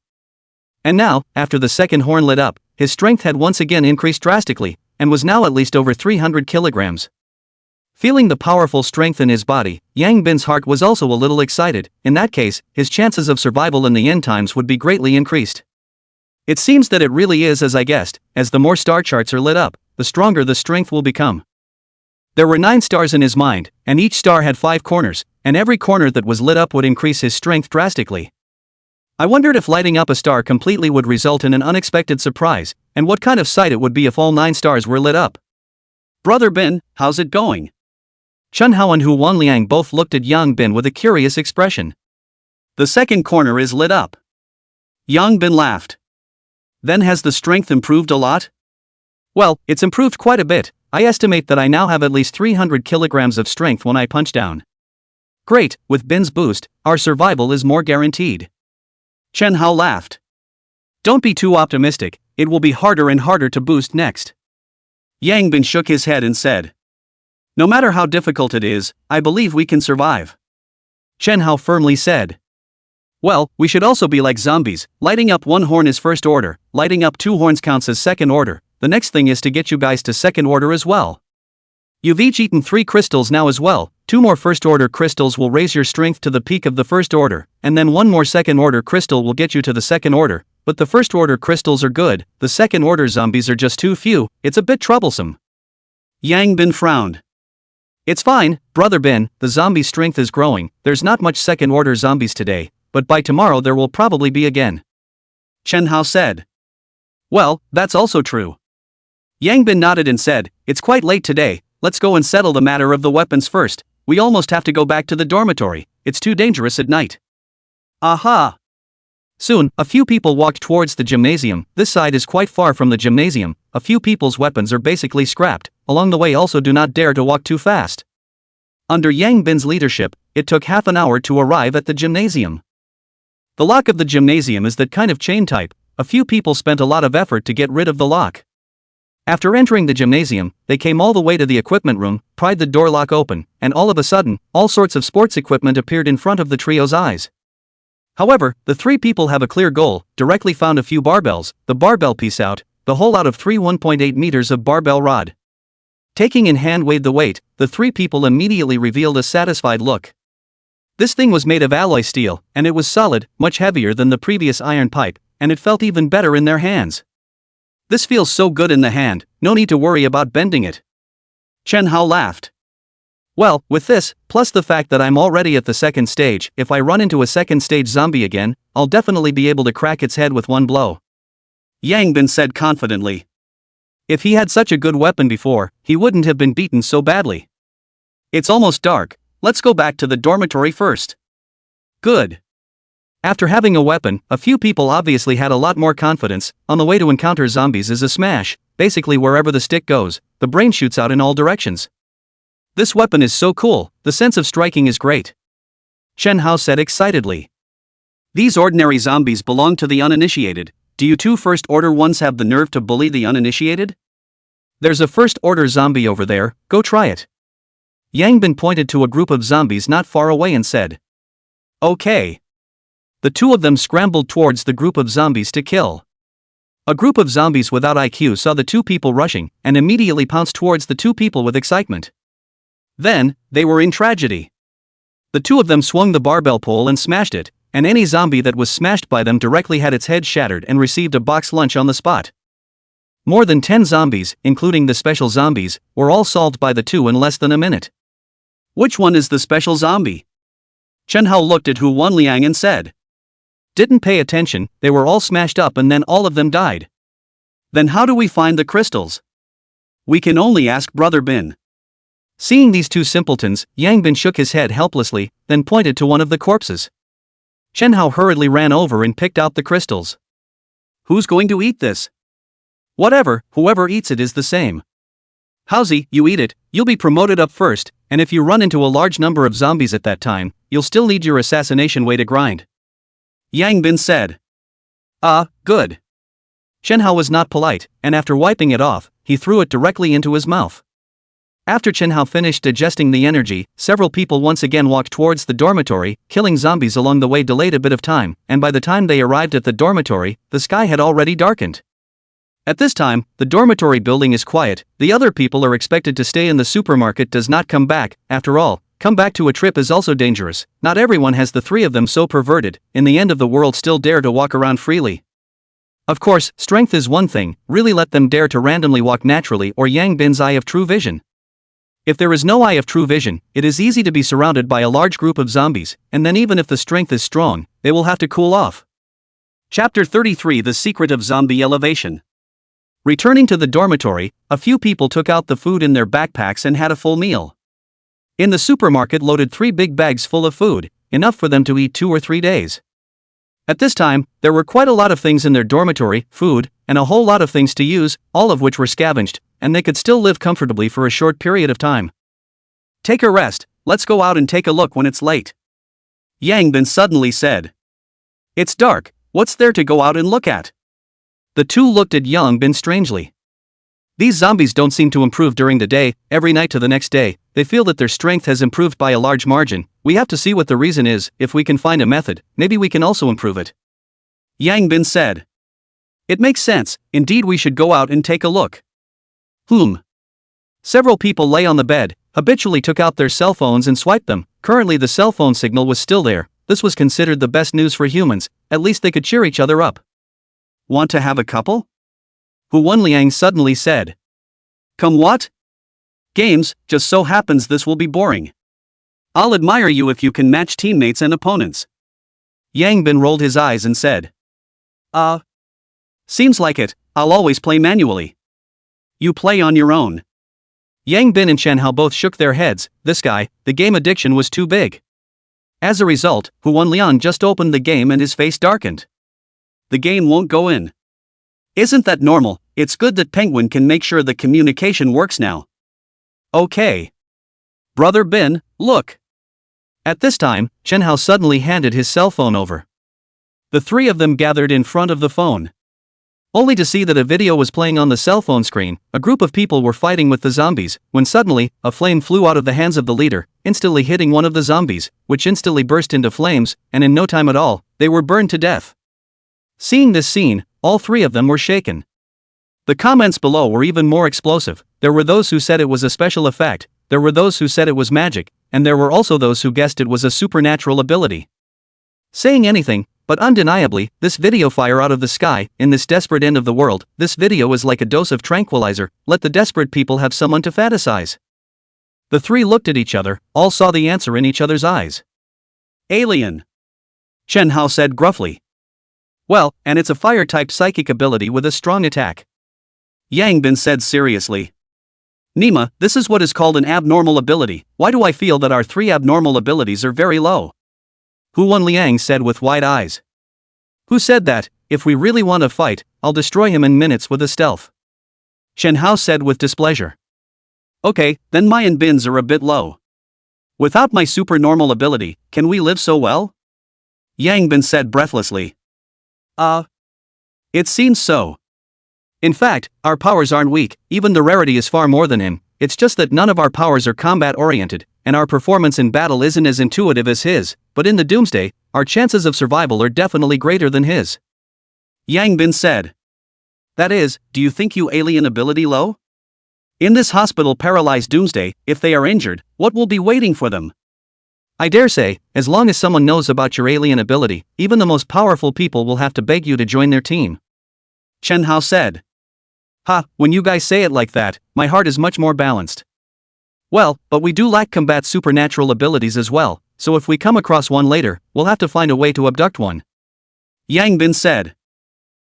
And now, after the second horn lit up, his strength had once again increased drastically, and was now at least over 300 kilograms. Feeling the powerful strength in his body, Yang Bin's heart was also a little excited. In that case, his chances of survival in the end times would be greatly increased. It seems that it really is as I guessed, as the more star charts are lit up, the stronger the strength will become. There were 9 stars in his mind, and each star had 5 corners, and every corner that was lit up would increase his strength drastically. I wondered if lighting up a star completely would result in an unexpected surprise, and what kind of sight it would be if all 9 stars were lit up. "Brother Bin, how's it going?" Chen Hao and Hu Wanliang both looked at Yang Bin with a curious expression. "The second corner is lit up." Yang Bin laughed. "Then has the strength improved a lot?" "Well, it's improved quite a bit. I estimate that I now have at least 300 kilograms of strength when I punch down." "Great, with Bin's boost, our survival is more guaranteed." Chen Hao laughed. "Don't be too optimistic, it will be harder and harder to boost next." Yang Bin shook his head and said, "No matter how difficult it is, I believe we can survive." Chen Hao firmly said, "Well, we should also be like zombies. Lighting up 1 horn is first order, lighting up 2 horns counts as second order. The next thing is to get you guys to second order as well. You've each eaten 3 crystals now as well. 2 more first order crystals will raise your strength to the peak of the first order, and then 1 more second order crystal will get you to the second order. But the first order crystals are good, the second order zombies are just too few, it's a bit troublesome." Yang Bin frowned. "It's fine, Brother Bin, the zombie strength is growing, there's not much second order zombies today, but by tomorrow there will probably be again." Chen Hao said. "Well, that's also true." Yang Bin nodded and said, "It's quite late today, let's go and settle the matter of the weapons first. We almost have to go back to the dormitory, it's too dangerous at night." Aha! Soon, a few people walked towards the gymnasium. This side is quite far from the gymnasium, a few people's weapons are basically scrapped. Along the way also do not dare to walk too fast. Under Yang Bin's leadership, it took half an hour to arrive at the gymnasium. The lock of the gymnasium is that kind of chain type. A few people spent a lot of effort to get rid of the lock. After entering the gymnasium, they came all the way to the equipment room, pried the door lock open, and all of a sudden, all sorts of sports equipment appeared in front of the trio's eyes. However, the 3 people have a clear goal, directly found a few barbells, the barbell piece out, the whole out of 3 1.8 meters of barbell rod. Taking in hand weighed the weight, the 3 people immediately revealed a satisfied look. This thing was made of alloy steel, and it was solid, much heavier than the previous iron pipe, and it felt even better in their hands. "This feels so good in the hand, no need to worry about bending it." Chen Hao laughed. "Well, with this, plus the fact that I'm already at the second stage, if I run into a second stage zombie again, I'll definitely be able to crack its head with 1 blow." Yang Bin said confidently. If he had such a good weapon before, he wouldn't have been beaten so badly. "It's almost dark, let's go back to the dormitory first." Good. After having a weapon, a few people obviously had a lot more confidence. On the way to encounter zombies is a smash, basically wherever the stick goes, the brain shoots out in all directions. "This weapon is so cool, the sense of striking is great," Chen Hao said excitedly. "These ordinary zombies belong to the uninitiated. Do you 2 first order ones have the nerve to bully the uninitiated? There's a first order zombie over there, go try it." Yang Bin pointed to a group of zombies not far away and said, "Okay." The 2 of them scrambled towards the group of zombies to kill. A group of zombies without IQ saw the 2 people rushing, and immediately pounced towards the 2 people with excitement. Then, they were in tragedy. The 2 of them swung the barbell pole and smashed it, and any zombie that was smashed by them directly had its head shattered and received a box lunch on the spot. More than 10 zombies, including the special zombies, were all solved by the 2 in less than a minute. "Which one is the special zombie?" Chen Hao looked at Hu Wanliang and said. "Didn't pay attention, they were all smashed up and then all of them died." "Then how do we find the crystals?" "We can only ask Brother Bin." Seeing these 2 simpletons, Yang Bin shook his head helplessly, then pointed to one of the corpses. Chen Hao hurriedly ran over and picked out the crystals. "Who's going to eat this?" "Whatever, whoever eats it is the same." "Howsy, you eat it, you'll be promoted up first, and if you run into a large number of zombies at that time, you'll still need your assassination way to grind," Yang Bin said. Good." Chen Hao was not polite, and after wiping it off, he threw it directly into his mouth. After Chen Hao finished digesting the energy, several people once again walked towards the dormitory, killing zombies along the way delayed a bit of time, and by the time they arrived at the dormitory, the sky had already darkened. At this time, the dormitory building is quiet, the other people are expected to stay in the supermarket does not come back, after all, come back to a trip is also dangerous, not everyone has the three of them so perverted, in the end of the world still dare to walk around freely. Of course, strength is one thing, really let them dare to randomly walk naturally or Yang Bin's eye of true vision. If there is no eye of true vision, it is easy to be surrounded by a large group of zombies, and then even if the strength is strong, they will have to cool off. Chapter 33 The Secret of Zombie Elevation. Returning to the dormitory, a few people took out the food in their backpacks and had a full meal. In the supermarket loaded 3 big bags full of food, enough for them to eat 2 or 3 days. At this time, there were quite a lot of things in their dormitory, food, and a whole lot of things to use, all of which were scavenged, and they could still live comfortably for a short period of time. Take a rest, let's go out and take a look when it's late. Yang Bin suddenly said. It's dark, what's there to go out and look at? The two looked at Yang Bin strangely. These zombies don't seem to improve during the day, every night to the next day, they feel that their strength has improved by a large margin, we have to see what the reason is, if we can find a method, maybe we can also improve it. Yang Bin said. It makes sense, indeed we should go out and take a look. Several people lay on the bed, habitually took out their cell phones and swiped them, currently the cell phone signal was still there, this was considered the best news for humans, at least they could cheer each other up. Want to have a couple? Hu Wenliang suddenly said. Come what? Games, just so happens this will be boring. I'll admire you if you can match teammates and opponents. Yang Bin rolled his eyes and said. Seems like it, I'll always play manually. You play on your own. Yang Bin and Chen Hao both shook their heads, this guy, the game addiction was too big. As a result, Hu Wenliang just opened the game and his face darkened. The game won't go in. Isn't that normal? It's good that Penguin can make sure the communication works now. Okay. Brother Bin, look. At this time, Chen Hao suddenly handed his cell phone over. The three of them gathered in front of the phone. Only to see that a video was playing on the cell phone screen, a group of people were fighting with the zombies, when suddenly, a flame flew out of the hands of the leader, instantly hitting one of the zombies, which instantly burst into flames, and in no time at all, they were burned to death. Seeing this scene, all three of them were shaken. The comments below were even more explosive, there were those who said it was a special effect, there were those who said it was magic, and there were also those who guessed it was a supernatural ability. Saying anything, but undeniably, this video fire out of the sky, in this desperate end of the world, this video is like a dose of tranquilizer, let the desperate people have someone to fantasize. The three looked at each other, all saw the answer in each other's eyes. Alien. Chen Hao said gruffly. Well, and it's a fire-type psychic ability with a strong attack. Yang Bin said seriously. Nima, this is what is called an abnormal ability, why do I feel that our 3 abnormal abilities are very low? Hu Wenliang said with wide eyes. Who said that? If we really want to fight, I'll destroy him in minutes with a stealth. Chen Hao said with displeasure. Okay, then my and Bin's are a bit low. Without my supernormal ability, can we live so well? Yang Bin said breathlessly. It seems so. In fact, our powers aren't weak, even the rarity is far more than him, it's just that none of our powers are combat-oriented, and our performance in battle isn't as intuitive as his, but in the doomsday, our chances of survival are definitely greater than his. Yang Bin said. That is, do you think you alien ability low? In this hospital paralyzed doomsday, if they are injured, what will be waiting for them? I dare say, as long as someone knows about your alien ability, even the most powerful people will have to beg you to join their team. Chen Hao said. Ha, when you guys say it like that, my heart is much more balanced. Well, but we do lack combat supernatural abilities as well, so if we come across one later, we'll have to find a way to abduct one. Yang Bin said.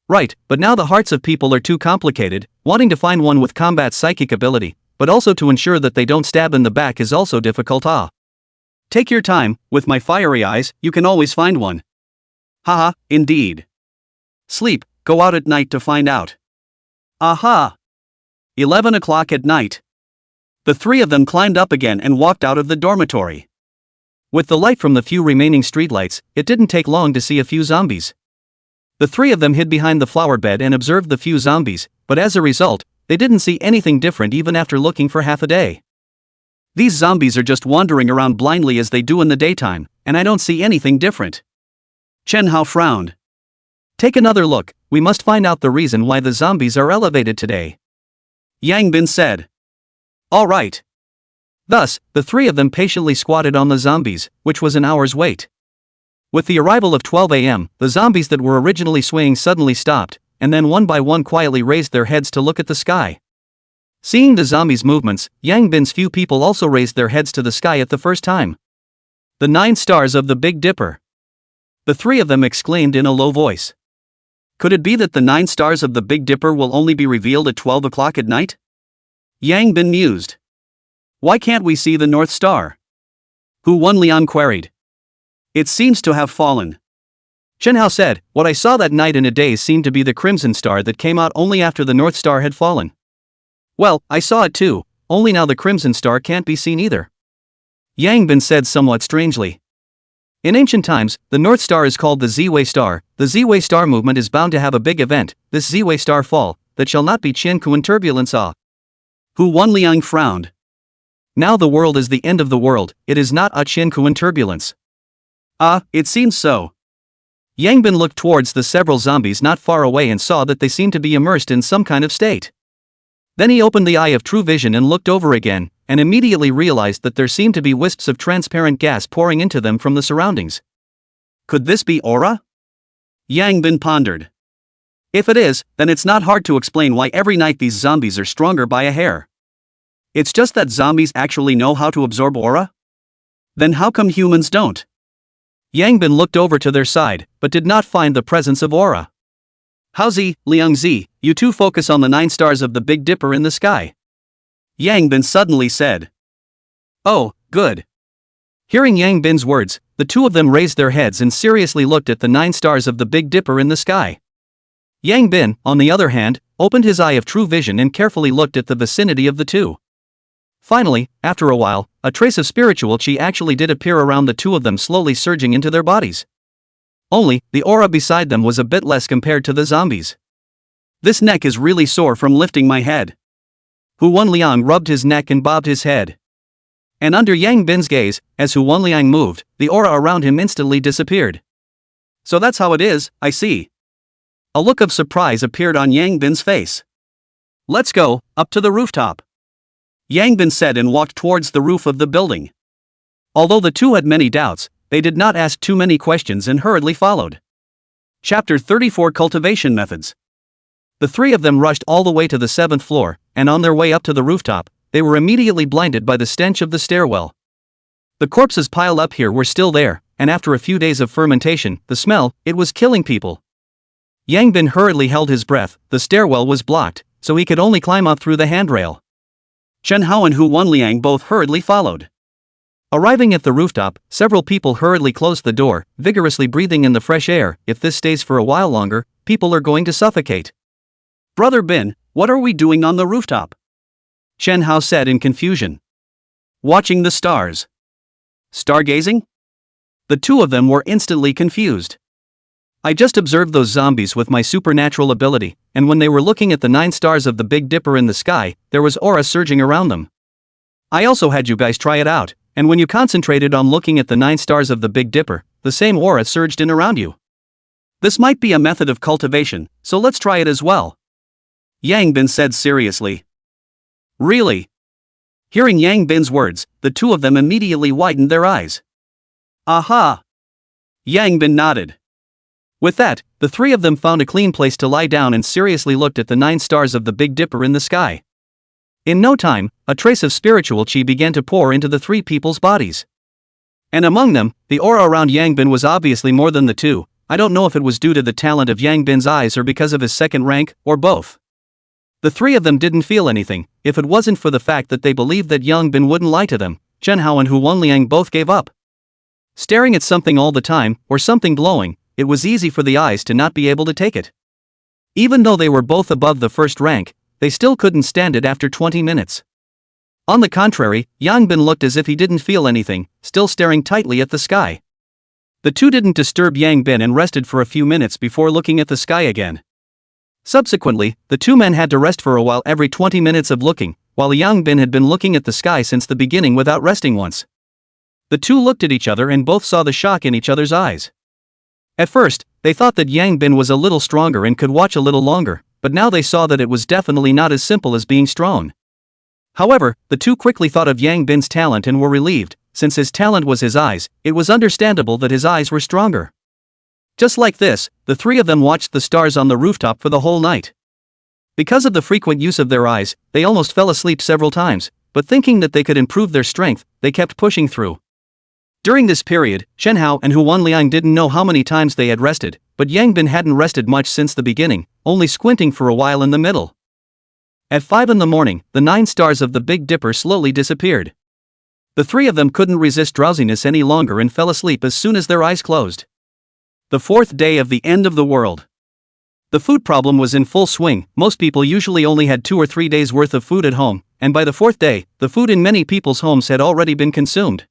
Right, but now the hearts of people are too complicated, wanting to find one with combat psychic ability, but also to ensure that they don't stab in the back is also difficult. Take your time, with my fiery eyes, you can always find one. Haha, indeed. Sleep, go out at night to find out. Aha! 11 o'clock at night. The three of them climbed up again and walked out of the dormitory. With the light from the few remaining streetlights, it didn't take long to see a few zombies. The three of them hid behind the flower bed and observed the few zombies, but as a result, they didn't see anything different even after looking for half a day. These zombies are just wandering around blindly as they do in the daytime, and I don't see anything different. Chen Hao frowned. Take another look, we must find out the reason why the zombies are elevated today. Yang Bin said. All right. Thus, the three of them patiently squatted on the zombies, which was an hour's wait. With the arrival of 12 a.m., the zombies that were originally swaying suddenly stopped, and then one by one quietly raised their heads to look at the sky. Seeing the zombies' movements, Yang Bin's few people also raised their heads to the sky at the first time. The 9 stars of the Big Dipper. The three of them exclaimed in a low voice. Could it be that the 9 stars of the Big Dipper will only be revealed at 12 o'clock at night? Yang Bin mused. Why can't we see the North Star? Hu Wenliang queried. It seems to have fallen. Chen Hao said, what I saw that night in a daze seemed to be the Crimson Star that came out only after the North Star had fallen. Well, I saw it too, only now the Crimson Star can't be seen either. Yang Bin said somewhat strangely. In ancient times, the North Star is called the Ziwei Star. The Ziwei Star movement is bound to have a big event, this Ziwei Star fall, that shall not be Qian Kuan turbulence ah. Hu Wenliang frowned. Now the world is the end of the world, it is not a Qian Kuan turbulence. Ah, it seems so. Yang Bin looked towards the several zombies not far away and saw that they seemed to be immersed in some kind of state. Then he opened the eye of true vision and looked over again, and immediately realized that there seemed to be wisps of transparent gas pouring into them from the surroundings. Could this be aura? Yang Bin pondered. If it is, then it's not hard to explain why every night these zombies are stronger by a hair. It's just that zombies actually know how to absorb aura? Then how come humans don't? Yang Bin looked over to their side, but did not find the presence of aura. Haozi, Liangzi, you two focus on the 9 stars of the Big Dipper in the sky. Yang Bin suddenly said. Oh, good. Hearing Yang Bin's words, the two of them raised their heads and seriously looked at the 9 stars of the Big Dipper in the sky. Yang Bin, on the other hand, opened his eye of true vision and carefully looked at the vicinity of the two. Finally, after a while, a trace of spiritual chi actually did appear around the two of them, slowly surging into their bodies. Only, the aura beside them was a bit less compared to the zombies. This neck is really sore from lifting my head. Hu Wenliang rubbed his neck and bobbed his head. And under Yang Bin's gaze, as Hu Wenliang moved, the aura around him instantly disappeared. So that's how it is, I see. A look of surprise appeared on Yang Bin's face. Let's go, up to the rooftop. Yang Bin said and walked towards the roof of the building. Although the two had many doubts, they did not ask too many questions and hurriedly followed. Chapter 34 Cultivation Methods. The three of them rushed all the way to the 7th floor, and on their way up to the rooftop, they were immediately blinded by the stench of the stairwell. The corpses piled up here were still there, and after a few days of fermentation, the smell, it was killing people. Yang Bin hurriedly held his breath, the stairwell was blocked, so he could only climb up through the handrail. Chen Hao and Hu Wenliang both hurriedly followed. Arriving at the rooftop, several people hurriedly closed the door, vigorously breathing in the fresh air. If this stays for a while longer, people are going to suffocate. Brother Bin, what are we doing on the rooftop? Chen Hao said in confusion. Watching the stars. Stargazing? The two of them were instantly confused. I just observed those zombies with my supernatural ability, and when they were looking at the 9 stars of the Big Dipper in the sky, there was aura surging around them. I also had you guys try it out, and when you concentrated on looking at the 9 stars of the Big Dipper, the same aura surged in around you. This might be a method of cultivation, so let's try it as well. Yang Bin said seriously. Really? Hearing Yang Bin's words, the two of them immediately widened their eyes. Aha! Yang Bin nodded. With that, the three of them found a clean place to lie down and seriously looked at the 9 stars of the Big Dipper in the sky. In no time, a trace of spiritual chi began to pour into the three people's bodies. And among them, the aura around Yang Bin was obviously more than the two. I don't know if it was due to the talent of Yang Bin's eyes or because of his second rank, or both. The three of them didn't feel anything. If it wasn't for the fact that they believed that Yang Bin wouldn't lie to them, Chen Hao and Hu Wenliang both gave up. Staring at something all the time, or something glowing, it was easy for the eyes to not be able to take it. Even though they were both above the first rank, they still couldn't stand it after 20 minutes. On the contrary, Yang Bin looked as if he didn't feel anything, still staring tightly at the sky. The two didn't disturb Yang Bin and rested for a few minutes before looking at the sky again. Subsequently, the two men had to rest for a while every 20 minutes of looking, while Yang Bin had been looking at the sky since the beginning without resting once. The two looked at each other and both saw the shock in each other's eyes. At first, they thought that Yang Bin was a little stronger and could watch a little longer, but now they saw that it was definitely not as simple as being strong. However, the two quickly thought of Yang Bin's talent and were relieved. Since his talent was his eyes, it was understandable that his eyes were stronger. Just like this, the three of them watched the stars on the rooftop for the whole night. Because of the frequent use of their eyes, they almost fell asleep several times, but thinking that they could improve their strength, they kept pushing through. During this period, Chen Hao and Hu Wanliang didn't know how many times they had rested, but Yang Bin hadn't rested much since the beginning, only squinting for a while in the middle. At 5 in the morning, the 9 stars of the Big Dipper slowly disappeared. The three of them couldn't resist drowsiness any longer and fell asleep as soon as their eyes closed. The 4th day of the end of the world. The food problem was in full swing. Most people usually only had 2 or 3 days worth of food at home, and by the 4th day, the food in many people's homes had already been consumed.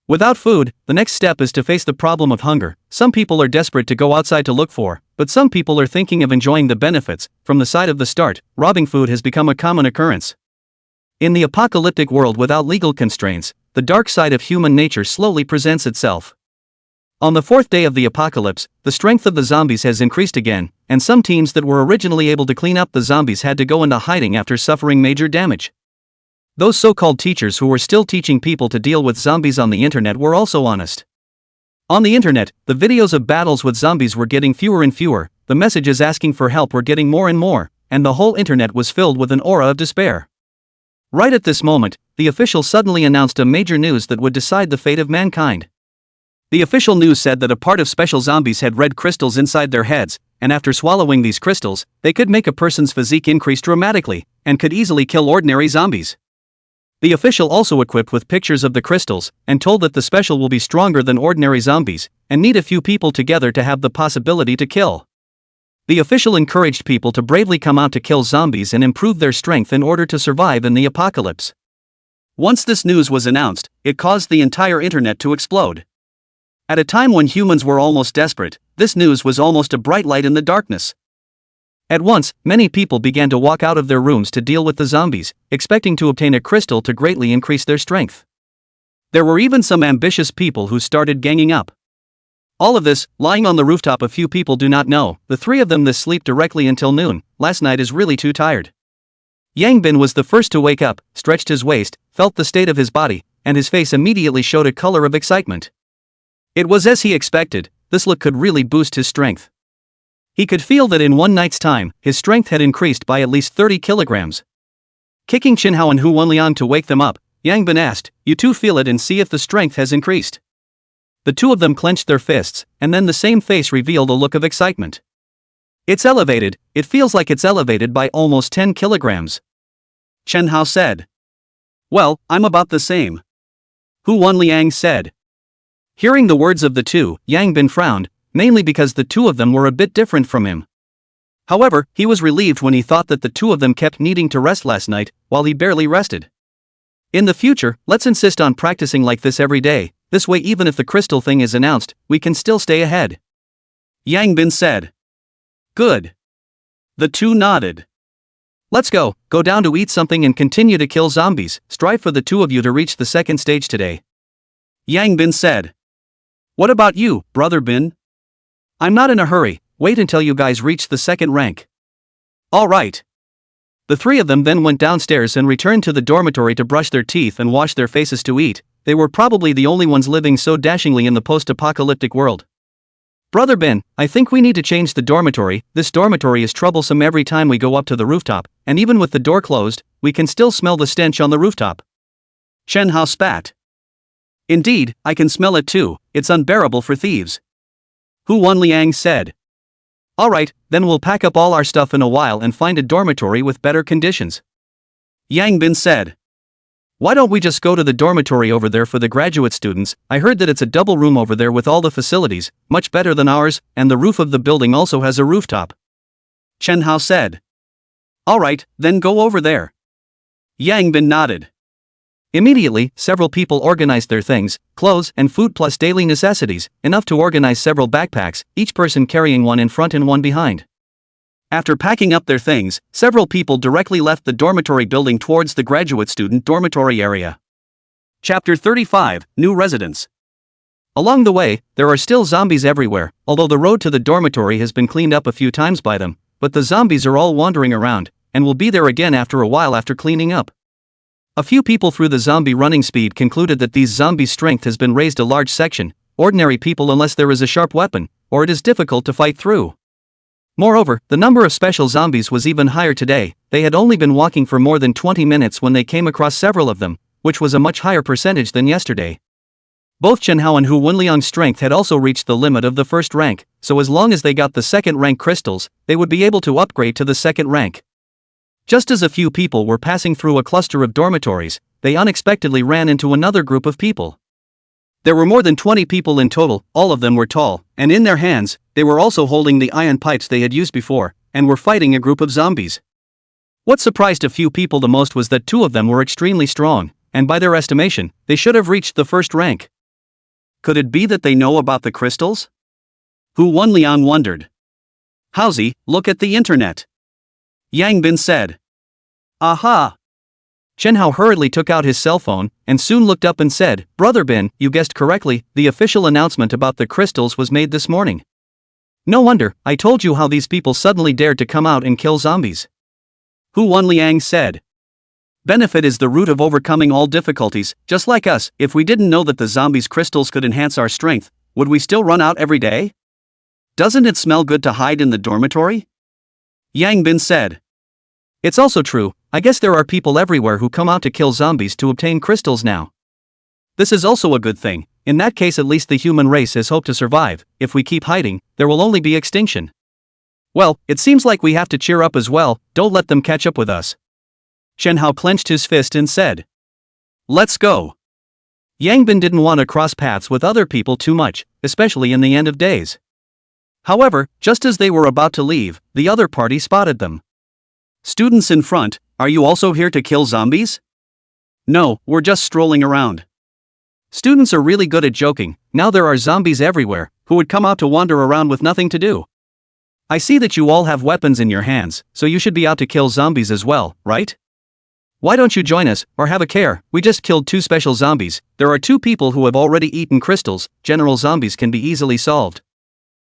Without food, the next step is to face the problem of hunger. Some people are desperate to go outside to look for, but some people are thinking of enjoying the benefits. From the side of the start, robbing food has become a common occurrence. In the apocalyptic world without legal constraints, the dark side of human nature slowly presents itself. On the 4th day of the apocalypse, the strength of the zombies has increased again, and some teams that were originally able to clean up the zombies had to go into hiding after suffering major damage. Those so-called teachers who were still teaching people to deal with zombies on the internet were also honest. On the internet, the videos of battles with zombies were getting fewer and fewer, the messages asking for help were getting more and more, and the whole internet was filled with an aura of despair. Right at this moment, the official suddenly announced a major news that would decide the fate of mankind. The official news said that a part of special zombies had red crystals inside their heads, and after swallowing these crystals, they could make a person's physique increase dramatically, and could easily kill ordinary zombies. The official also equipped with pictures of the crystals, and told that the special will be stronger than ordinary zombies, and need a few people together to have the possibility to kill. The official encouraged people to bravely come out to kill zombies and improve their strength in order to survive in the apocalypse. Once this news was announced, it caused the entire internet to explode. At a time when humans were almost desperate, this news was almost a bright light in the darkness. At once, many people began to walk out of their rooms to deal with the zombies, expecting to obtain a crystal to greatly increase their strength. There were even some ambitious people who started ganging up. All of this, lying on the rooftop, a few people do not know. The three of them this sleep directly until noon. Last night is really too tired. Yang Bin was the first to wake up, stretched his waist, felt the state of his body, and his face immediately showed a color of excitement. It was as he expected. This look could really boost his strength. He could feel that in one night's time, his strength had increased by at least 30 kilograms. Kicking Chen Hao and Hu Wanliang to wake them up, Yang Bin asked, "You two feel it and see if the strength has increased." The two of them clenched their fists, and then the same face revealed a look of excitement. "It's elevated, it feels like it's elevated by almost 10 kilograms. Chen Hao said. "Well, I'm about the same." Hu Wanliang said. Hearing the words of the two, Yang Bin frowned, mainly because the two of them were a bit different from him. However, he was relieved when he thought that the two of them kept needing to rest last night, while he barely rested. In the future, let's insist on practicing like this every day. This way, even if the crystal thing is announced, we can still stay ahead. Yang Bin said. Good. The two nodded. Let's go down to eat something and continue to kill zombies. Strive for the two of you to reach the second stage today. Yang Bin said. What about you, Brother Bin? I'm not in a hurry, wait until you guys reach the second rank. All right. The three of them then went downstairs and returned to the dormitory to brush their teeth and wash their faces to eat. They were probably the only ones living so dashingly in the post-apocalyptic world. Brother Ben, I think we need to change the dormitory. This dormitory is troublesome every time we go up to the rooftop, and even with the door closed, we can still smell the stench on the rooftop. Chen Hao spat. Indeed, I can smell it too, it's unbearable for thieves. Hu Wanliang said. Alright, then we'll pack up all our stuff in a while and find a dormitory with better conditions. Yang Bin said. Why don't we just go to the dormitory over there for the graduate students? I heard that it's a double room over there with all the facilities, much better than ours, and the roof of the building also has a rooftop. Chen Hao said. Alright, then go over there. Yang Bin nodded. Immediately, several people organized their things, clothes and food plus daily necessities, enough to organize several backpacks, each person carrying one in front and one behind. After packing up their things, several people directly left the dormitory building towards the graduate student dormitory area. Chapter 35, New Residents. Along the way, there are still zombies everywhere, although the road to the dormitory has been cleaned up a few times by them, but the zombies are all wandering around, and will be there again after a while after cleaning up. A few people through the zombie running speed concluded that these zombies' strength has been raised a large section, ordinary people unless there is a sharp weapon, or it is difficult to fight through. Moreover, the number of special zombies was even higher today. They had only been walking for more than 20 minutes when they came across several of them, which was a much higher percentage than yesterday. Both Chen Hao and Hu Wenliang's strength had also reached the limit of the first rank, so as long as they got the second rank crystals, they would be able to upgrade to the second rank. Just as a few people were passing through a cluster of dormitories, they unexpectedly ran into another group of people. There were more than 20 people in total, all of them were tall, and in their hands, they were also holding the iron pipes they had used before, and were fighting a group of zombies. What surprised a few people the most was that two of them were extremely strong, and by their estimation, they should have reached the first rank. Could it be that they know about the crystals? Hu Wenliang wondered. Howsy, look at the internet. Yang Bin said. Aha! Chen Hao hurriedly took out his cell phone, and soon looked up and said, Brother Bin, you guessed correctly, the official announcement about the crystals was made this morning. No wonder, I told you how these people suddenly dared to come out and kill zombies. Hu Wenliang said. Benefit is the root of overcoming all difficulties, just like us. If we didn't know that the zombies' crystals could enhance our strength, would we still run out every day? Doesn't it smell good to hide in the dormitory? Yang Bin said. It's also true, I guess there are people everywhere who come out to kill zombies to obtain crystals now. This is also a good thing. In that case at least the human race has hope to survive. If we keep hiding, there will only be extinction. Well, it seems like we have to cheer up as well, don't let them catch up with us. Chen Hao clenched his fist and said. Let's go. Yang Bin didn't want to cross paths with other people too much, especially in the end of days. However, just as they were about to leave, the other party spotted them. Students in front, are you also here to kill zombies? No, we're just strolling around. Students are really good at joking. Now there are zombies everywhere, who would come out to wander around with nothing to do. I see that you all have weapons in your hands, so you should be out to kill zombies as well, right? Why don't you join us, or have a care? We just killed 2 special zombies. There are 2 people who have already eaten crystals. General zombies can be easily solved.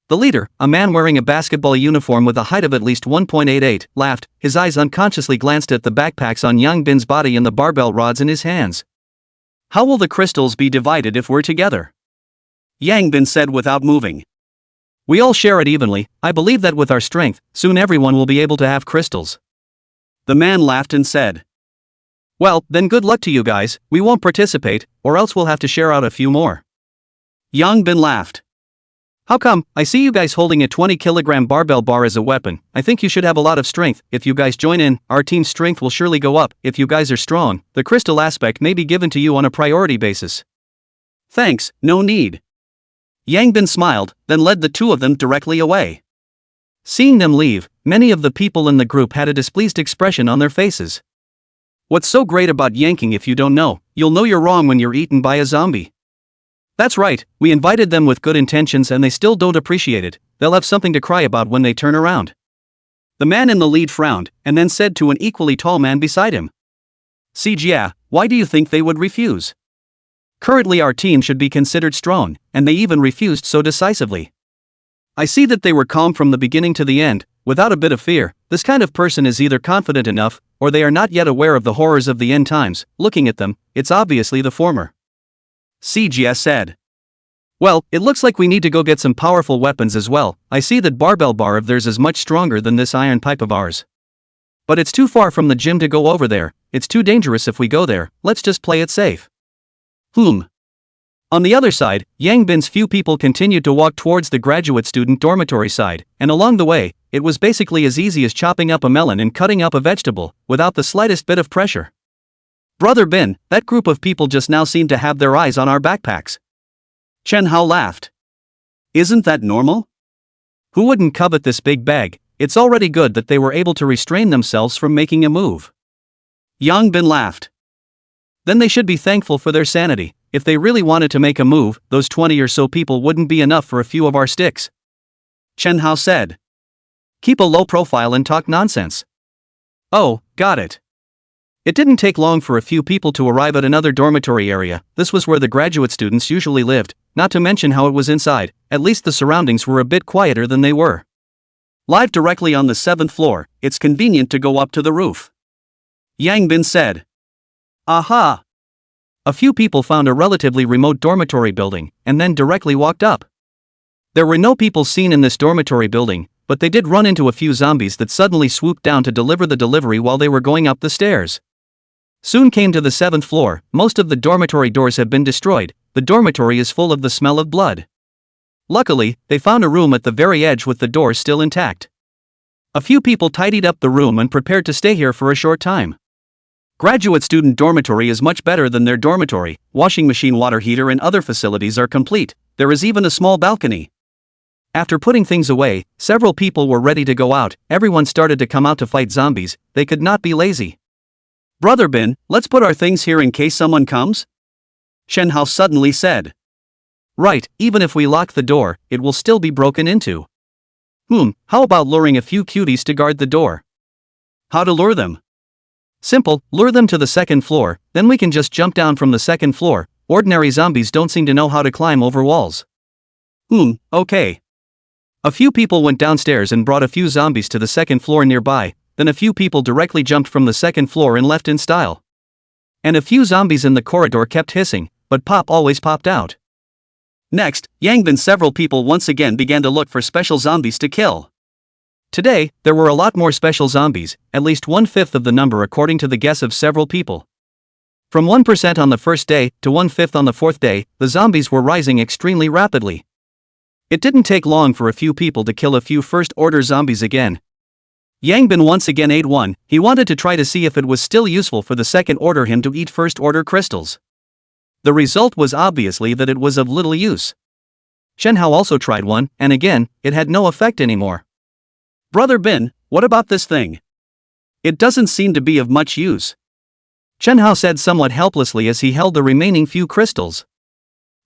The leader, a man wearing a basketball uniform with a height of at least 1.88, laughed. His eyes unconsciously glanced at the backpacks on Yang Bin's body and the barbell rods in his hands. How will the crystals be divided if we're together? Yang Bin said without moving. We all share it evenly. I believe that with our strength, soon everyone will be able to have crystals. The man laughed and said. Well, then good luck to you guys. We won't participate, or else we'll have to share out a few more. Yang Bin laughed. How come? I see you guys holding a 20-kilogram barbell bar as a weapon. I think you should have a lot of strength. If you guys join in, our team's strength will surely go up. If you guys are strong, the crystal aspect may be given to you on a priority basis. Thanks, no need. Yang Bin smiled, then led the 2 of them directly away. Seeing them leave, many of the people in the group had a displeased expression on their faces. What's so great about yanking if you don't know? You'll know you're wrong when you're eaten by a zombie. That's right, we invited them with good intentions and they still don't appreciate it. They'll have something to cry about when they turn around. The man in the lead frowned, and then said to an equally tall man beside him. Sijia, why do you think they would refuse? Currently our team should be considered strong, and they even refused so decisively. I see that they were calm from the beginning to the end, without a bit of fear. This kind of person is either confident enough, or they are not yet aware of the horrors of the end times. Looking at them, it's obviously the former. Sijia said. Well, it looks like we need to go get some powerful weapons as well. I see that barbell bar of theirs is much stronger than this iron pipe of ours. But it's too far from the gym to go over there. It's too dangerous if we go there. Let's just play it safe. On the other side, Yang Bin's few people continued to walk towards the graduate student dormitory side, and along the way, it was basically as easy as chopping up a melon and cutting up a vegetable, without the slightest bit of pressure. Brother Bin, that group of people just now seemed to have their eyes on our backpacks. Chen Hao laughed. Isn't that normal? Who wouldn't covet this big bag? It's already good that they were able to restrain themselves from making a move. Yang Bin laughed. Then they should be thankful for their sanity. If they really wanted to make a move, those 20 or so people wouldn't be enough for a few of our sticks. Chen Hao said. Keep a low profile and talk nonsense. Oh, got it. It didn't take long for a few people to arrive at another dormitory area. This was where the graduate students usually lived, not to mention how it was inside. At least the surroundings were a bit quieter than they were. Live directly on the 7th floor, it's convenient to go up to the roof. Yang Bin said. Aha! A few people found a relatively remote dormitory building, and then directly walked up. There were no people seen in this dormitory building, but they did run into a few zombies that suddenly swooped down to deliver the delivery while they were going up the stairs. Soon came to the 7th floor. Most of the dormitory doors have been destroyed. The dormitory is full of the smell of blood. Luckily, they found a room at the very edge with the door still intact. A few people tidied up the room and prepared to stay here for a short time. Graduate student dormitory is much better than their dormitory. Washing machine, water heater and other facilities are complete. There is even a small balcony. After putting things away, several people were ready to go out. Everyone started to come out to fight zombies. They could not be lazy. Brother Bin, let's put our things here in case someone comes? Shen Hao suddenly said. Right, even if we lock the door, it will still be broken into. How about luring a few cuties to guard the door? How to lure them? Simple, lure them to the 2nd floor, then we can just jump down from the 2nd floor. Ordinary zombies don't seem to know how to climb over walls. Okay. A few people went downstairs and brought a few zombies to the 2nd floor nearby. Then a few people directly jumped from the 2nd floor and left in style. And a few zombies in the corridor kept hissing, but Pop always popped out. Next, Yang Bin several people once again began to look for special zombies to kill. Today, there were a lot more special zombies, at least 1/5 of the number according to the guess of several people. From 1% on the first day to 1/5 on the 4th day, the zombies were rising extremely rapidly. It didn't take long for a few people to kill a few first-order zombies again. Yang Bin once again ate one. He wanted to try to see if it was still useful for the 2nd order him to eat first-order crystals. The result was obviously that it was of little use. Shen Hao also tried one, and again, it had no effect anymore. Brother Bin, what about this thing? It doesn't seem to be of much use. Shen Hao said somewhat helplessly as he held the remaining few crystals.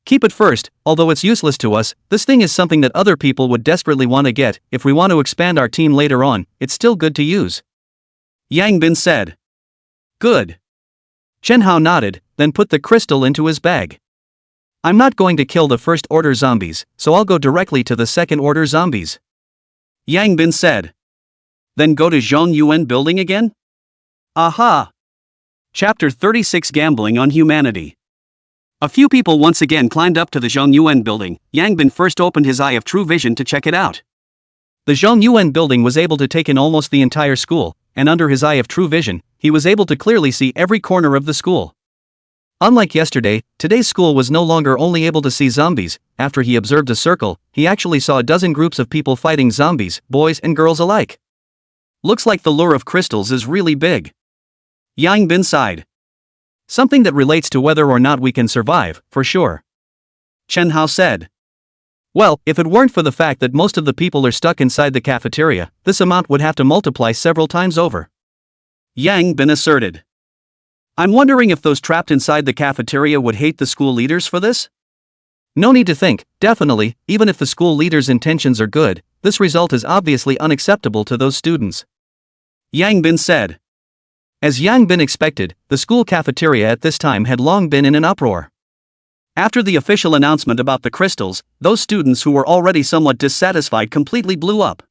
Keep it first, although it's useless to us. This thing is something that other people would desperately want to get. If we want to expand our team later on, it's still good to use. Yang Bin said. Good. Shen Hao nodded, then put the crystal into his bag. I'm not going to kill the first order zombies, so I'll go directly to the 2nd order zombies. Yang Bin said. Then go to Zhong Yuan building again? Aha! Chapter 36, Gambling on Humanity. A few people once again climbed up to the Zhong Yuan building. Yang Bin first opened his eye of true vision to check it out. The Zhong Yuan building was able to take in almost the entire school, and under his eye of true vision, he was able to clearly see every corner of the school. Unlike yesterday, today's school was no longer only able to see zombies. After he observed a circle, he actually saw a dozen groups of people fighting zombies, boys and girls alike. Looks like the lure of crystals is really big. Yang Bin sighed. Something that relates to whether or not we can survive, for sure. Chen Hao said. Well, if it weren't for the fact that most of the people are stuck inside the cafeteria, this amount would have to multiply several times over. Yang Bin asserted. I'm wondering if those trapped inside the cafeteria would hate the school leaders for this? No need to think, definitely, even if the school leaders' intentions are good, this result is obviously unacceptable to those students. Yang Bin said. As Yang Bin expected, the school cafeteria at this time had long been in an uproar. After the official announcement about the crystals, those students who were already somewhat dissatisfied completely blew up.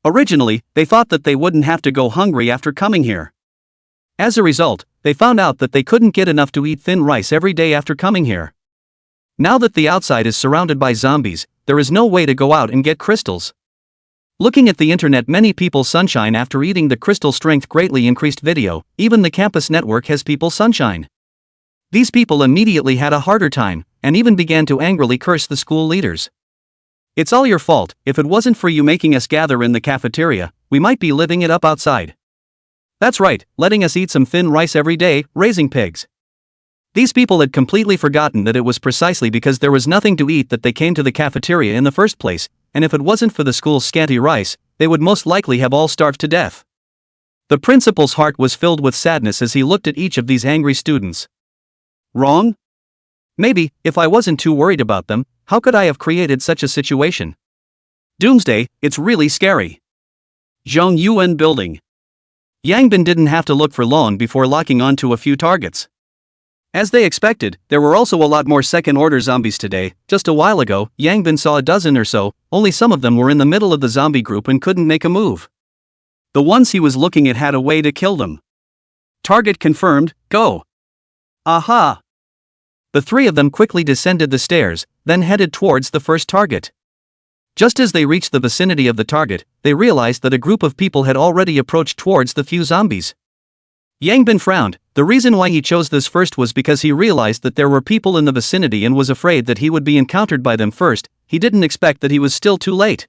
Originally, they thought that they wouldn't have to go hungry after coming here. As a result, they found out that they couldn't get enough to eat thin rice every day after coming here. Now that the outside is surrounded by zombies, there is no way to go out and get crystals. Looking at the internet, many people sunshine after eating the crystal strength greatly increased video. Even the campus network has people sunshine. These people immediately had a harder time, and even began to angrily curse the school leaders. It's all your fault. If it wasn't for you making us gather in the cafeteria, we might be living it up outside. That's right, letting us eat some thin rice every day, raising pigs. These people had completely forgotten that it was precisely because there was nothing to eat that they came to the cafeteria in the first place, and if it wasn't for the school's scanty rice, they would most likely have all starved to death. The principal's heart was filled with sadness as he looked at each of these angry students. Wrong? Maybe, if I wasn't too worried about them, how could I have created such a situation? Doomsday, it's really scary. Zhongyuan Building. Yangbin didn't have to look for long before locking onto a few targets. As they expected, there were also a lot more second-order zombies today. Just a while ago, Yangbin saw a dozen or so, only some of them were in the middle of the zombie group and couldn't make a move. The ones he was looking at had a way to kill them. Target confirmed, go. Aha! The three of them quickly descended the stairs, then headed towards the first target. Just as they reached the vicinity of the target, they realized that a group of people had already approached towards the few zombies. Yangbin frowned. The reason why he chose this first was because he realized that there were people in the vicinity and was afraid that he would be encountered by them first. He didn't expect that he was still too late.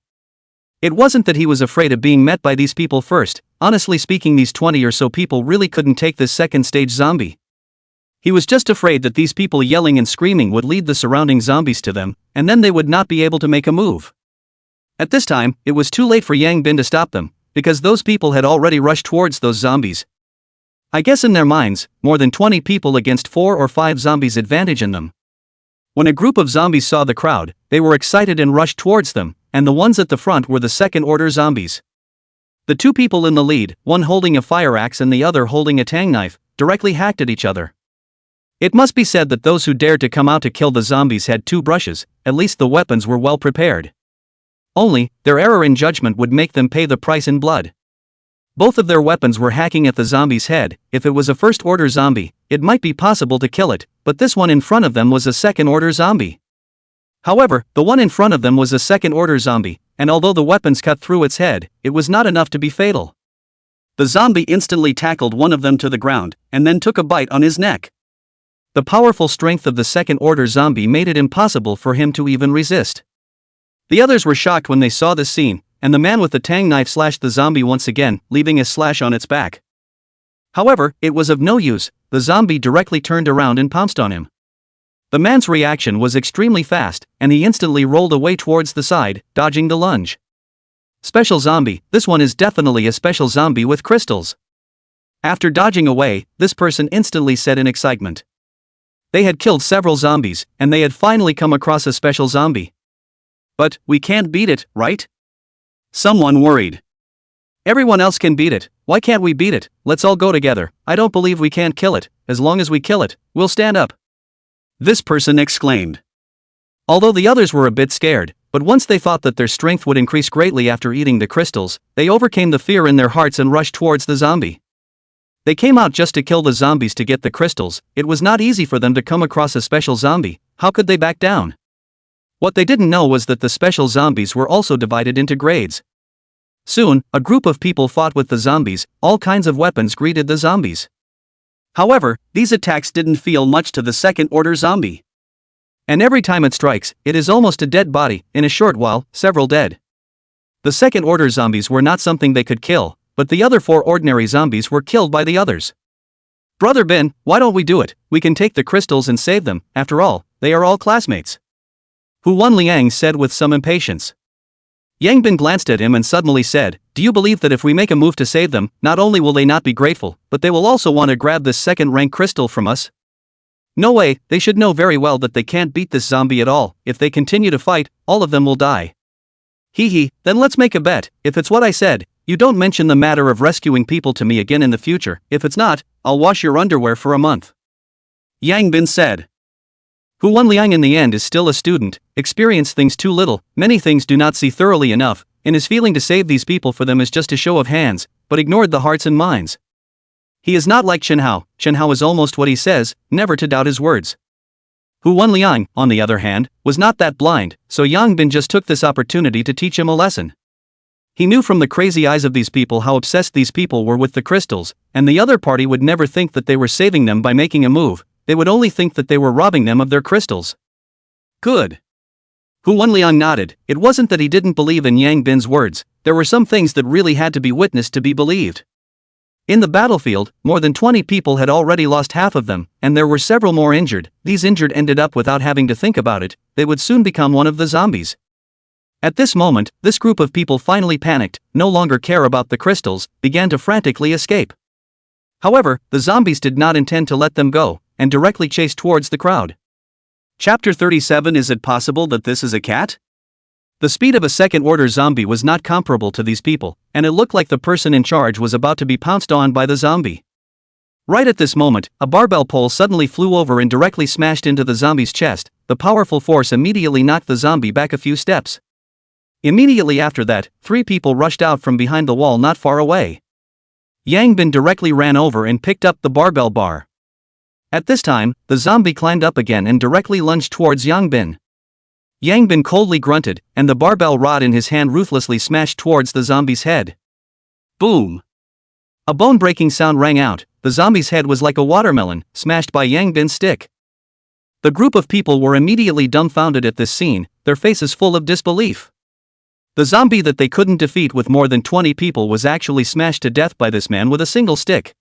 It wasn't that he was afraid of being met by these people first. Honestly speaking, these 20 or so people really couldn't take this second stage zombie. He was just afraid that these people yelling and screaming would lead the surrounding zombies to them, and then they would not be able to make a move. At this time, it was too late for Yangbin to stop them, because those people had already rushed towards those zombies. I guess in their minds, more than 20 people against 4 or 5 zombies advantage in them. When a group of zombies saw the crowd, they were excited and rushed towards them, and the ones at the front were the second-order zombies. The two people in the lead, one holding a fire axe and the other holding a tang knife, directly hacked at each other. It must be said that those who dared to come out to kill the zombies had 2 brushes, at least the weapons were well prepared. Only, their error in judgment would make them pay the price in blood. Both of their weapons were hacking at the zombie's head. If it was a first-order zombie, it might be possible to kill it, but this one in front of them was a second-order zombie. However, the one in front of them was a second-order zombie, and although the weapons cut through its head, it was not enough to be fatal. The zombie instantly tackled one of them to the ground, and then took a bite on his neck. The powerful strength of the second-order zombie made it impossible for him to even resist. The others were shocked when they saw this scene, and the man with the tang knife slashed the zombie once again, leaving a slash on its back. However, it was of no use. The zombie directly turned around and pounced on him. The man's reaction was extremely fast, and he instantly rolled away towards the side, dodging the lunge. Special zombie, this one is definitely a special zombie with crystals. After dodging away, this person instantly said in excitement. They had killed several zombies, and they had finally come across a special zombie. But, we can't beat it, right? Someone worried. Everyone else can beat it, why can't we beat it? Let's all go together. I don't believe we can't kill it. As long as we kill it, we'll stand up. This person exclaimed. Although the others were a bit scared, but once they thought that their strength would increase greatly after eating the crystals, they overcame the fear in their hearts and rushed towards the zombie. They came out just to kill the zombies to get the crystals. It was not easy for them to come across a special zombie. How could they back down? What they didn't know was that the special zombies were also divided into grades. Soon, a group of people fought with the zombies. All kinds of weapons greeted the zombies. However, these attacks didn't feel much to the second-order zombie. And every time it strikes, it is almost a dead body. In a short while, several dead. The second-order zombies were not something they could kill, but the other 4 ordinary zombies were killed by the others. Brother Ben, why don't we do it? We can take the crystals and save them. After all, they are all classmates. Huan Liang said with some impatience. Yangbin glanced at him and suddenly said, do you believe that if we make a move to save them, not only will they not be grateful, but they will also want to grab this second-rank crystal from us? No way, they should know very well that they can't beat this zombie at all. If they continue to fight, all of them will die. Hee, then let's make a bet. If it's what I said, you don't mention the matter of rescuing people to me again in the future. If it's not, I'll wash your underwear for a month. Yangbin said. Huan Liang in the end is still a student, experienced things too little, many things do not see thoroughly enough, and his feeling to save these people for them is just a show of hands, but ignored the hearts and minds. He is not like Chen Hao. Chen Hao is almost what he says, never to doubt his words. Huan Liang, on the other hand, was not that blind, so Yangbin just took this opportunity to teach him a lesson. He knew from the crazy eyes of these people how obsessed these people were with the crystals, and the other party would never think that they were saving them by making a move. They would only think that they were robbing them of their crystals. Good. Huan Liang nodded. It wasn't that he didn't believe in Yangbin's words, there were some things that really had to be witnessed to be believed. In the battlefield, more than 20 people had already lost half of them, and there were several more injured. These injured ended up without having to think about it, they would soon become one of the zombies. At this moment, this group of people finally panicked, no longer care about the crystals, began to frantically escape. However, the zombies did not intend to let them go, and directly chased towards the crowd. Chapter 37. Is it possible that this is a cat? The speed of a second-order zombie was not comparable to these people, and it looked like the person in charge was about to be pounced on by the zombie. Right at this moment, a barbell pole suddenly flew over and directly smashed into the zombie's chest. The powerful force immediately knocked the zombie back a few steps. Immediately after that, 3 people rushed out from behind the wall not far away. Yang Bin directly ran over and picked up the barbell bar. At this time, the zombie climbed up again and directly lunged towards Yang Bin. Yang Bin coldly grunted, and the barbell rod in his hand ruthlessly smashed towards the zombie's head. Boom! A bone-breaking sound rang out. The zombie's head was like a watermelon, smashed by Yang Bin's stick. The group of people were immediately dumbfounded at this scene, their faces full of disbelief. The zombie that they couldn't defeat with more than 20 people was actually smashed to death by this man with a single stick.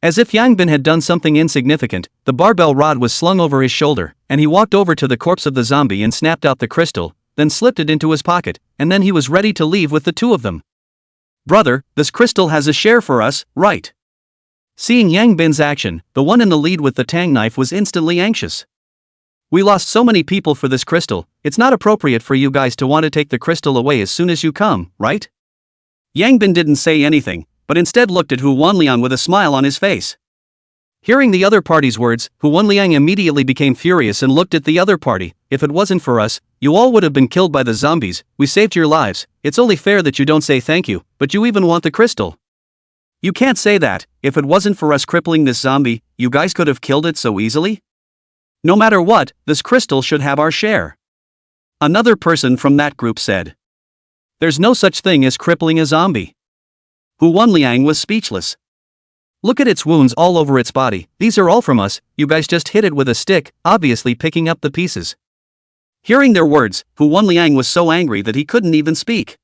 As if Yang Bin had done something insignificant, the barbell rod was slung over his shoulder, and he walked over to the corpse of the zombie and snapped out the crystal, then slipped it into his pocket, and then he was ready to leave with the 2 of them. "Brother, this crystal has a share for us, right?" Seeing Yang Bin's action, the one in the lead with the tang knife was instantly anxious. "We lost so many people for this crystal, it's not appropriate for you guys to want to take the crystal away as soon as you come, right?" Yang Bin didn't say anything, but instead looked at Hu Wanliang with a smile on his face. Hearing the other party's words, Hu Wanliang immediately became furious and looked at the other party. "If it wasn't for us, you all would have been killed by the zombies. We saved your lives. It's only fair that you don't say thank you, but you even want the crystal. You can't say that. If it wasn't for us crippling this zombie, you guys could have killed it so easily? No matter what, this crystal should have our share." Another person from that group said. "There's no such thing as crippling a zombie." Hu Wanliang was speechless. "Look at its wounds all over its body. These are all from us. You guys just hit it with a stick, obviously picking up the pieces." Hearing their words, Hu Wanliang was so angry that he couldn't even speak.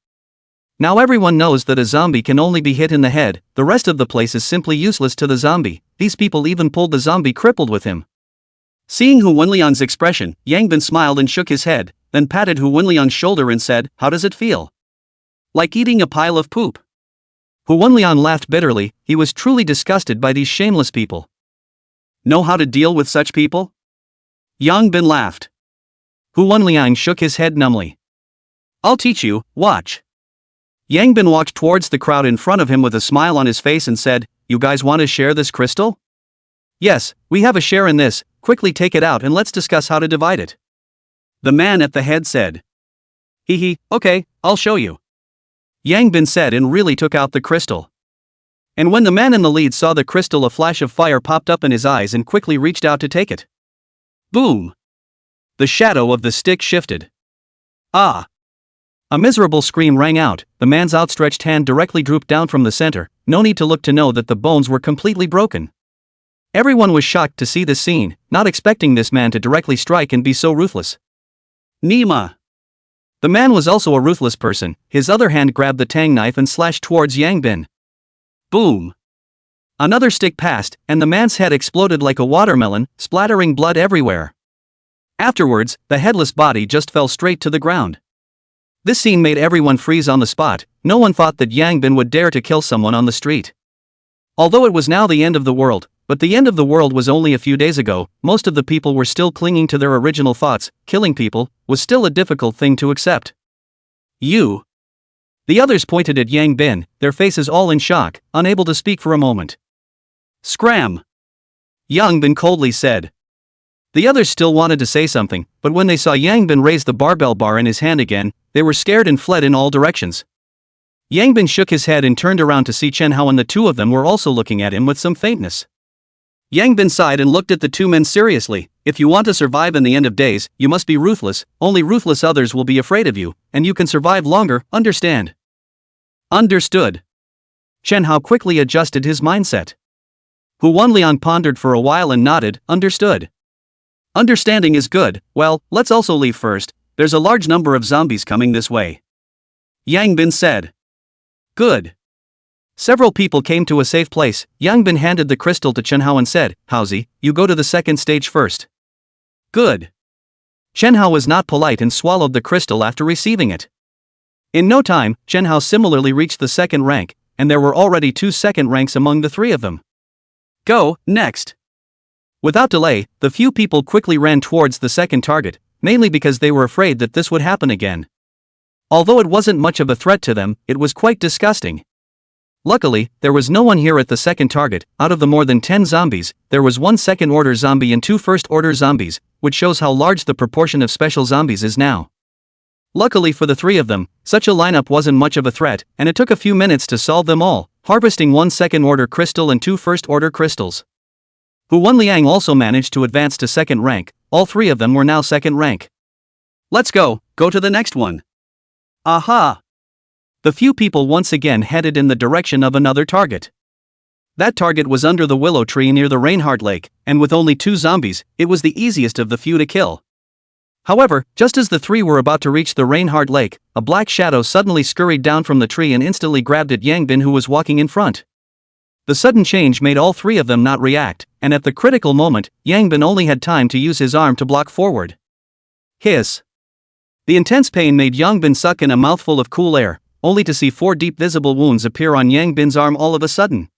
Now everyone knows that a zombie can only be hit in the head. The rest of the place is simply useless to the zombie. These people even pulled the zombie crippled with him. Seeing Hu Wanliang's expression, Yang Bin smiled and shook his head, then patted Hu Wanliang's shoulder and said, "How does it feel?" "Like eating a pile of poop." Hu Wanliang laughed bitterly. He was truly disgusted by these shameless people. "Know how to deal with such people?" Yang Bin laughed. Hu Wanliang shook his head numbly. "I'll teach you, watch." Yang Bin walked towards the crowd in front of him with a smile on his face and said, "You guys want to share this crystal?" "Yes, we have a share in this. Quickly take it out and let's discuss how to divide it." The man at the head said. "Hee, okay, I'll show you." Yang Bin said and really took out the crystal. And when the man in the lead saw the crystal, a flash of fire popped up in his eyes and quickly reached out to take it. Boom! The shadow of the stick shifted. Ah! A miserable scream rang out. The man's outstretched hand directly drooped down from the center. No need to look to know that the bones were completely broken. Everyone was shocked to see this scene, not expecting this man to directly strike and be so ruthless. Nima! The man was also a ruthless person. His other hand grabbed the tang knife and slashed towards Yang Bin. Boom! Another stick passed, and the man's head exploded like a watermelon, splattering blood everywhere. Afterwards, the headless body just fell straight to the ground. This scene made everyone freeze on the spot. No one thought that Yang Bin would dare to kill someone on the street. Although it was now the end of the world, but the end of the world was only a few days ago, most of the people were still clinging to their original thoughts. Killing people was still a difficult thing to accept. You. The others pointed at Yang Bin, their faces all in shock, unable to speak for a moment. Scram! Yang Bin coldly said. The others still wanted to say something, but when they saw Yang Bin raise the barbell bar in his hand again, they were scared and fled in all directions. Yang Bin shook his head and turned around to see Chen Hao, and the two of them were also looking at him with some faintness. Yang Bin sighed and looked at the two men seriously. If you want to survive in the end of days, you must be ruthless. Only ruthless others will be afraid of you, and you can survive longer, understand? Understood. Chen Hao quickly adjusted his mindset. Hu Wanliang pondered for a while and nodded, understood. Understanding is good. Well, let's also leave first. There's a large number of zombies coming this way. Yang Bin said. Good. Several people came to a safe place. Yang Bin handed the crystal to Chen Hao and said, Haozi, you go to the second stage first. Good. Chen Hao was not polite and swallowed the crystal after receiving it. In no time, Chen Hao similarly reached the second rank, and there were already 2 second ranks among the 3 of them. Go, next. Without delay, the few people quickly ran towards the second target, mainly because they were afraid that this would happen again. Although it wasn't much of a threat to them, it was quite disgusting. Luckily, there was no one here at the second target. Out of the more than 10 zombies, there was one second-order zombie and 2 first-order zombies, which shows how large the proportion of special zombies is now. Luckily for the 3 of them, such a lineup wasn't much of a threat, and it took a few minutes to solve them all, harvesting 1 second-order crystal and 2 first-order crystals. Hu Wenliang also managed to advance to second rank. All 3 of them were now second rank. Let's go to the next one. Aha! The few people once again headed in the direction of another target. That target was under the willow tree near the Reinhardt Lake, and with only 2 zombies, it was the easiest of the few to kill. However, just as the 3 were about to reach the Reinhardt Lake, a black shadow suddenly scurried down from the tree and instantly grabbed at Yangbin, who was walking in front. The sudden change made all 3 of them not react, and at the critical moment, Yangbin only had time to use his arm to block forward. Hiss! The intense pain made Yangbin suck in a mouthful of cool air, only to see 4 deep visible wounds appear on Yangbin's arm all of a sudden.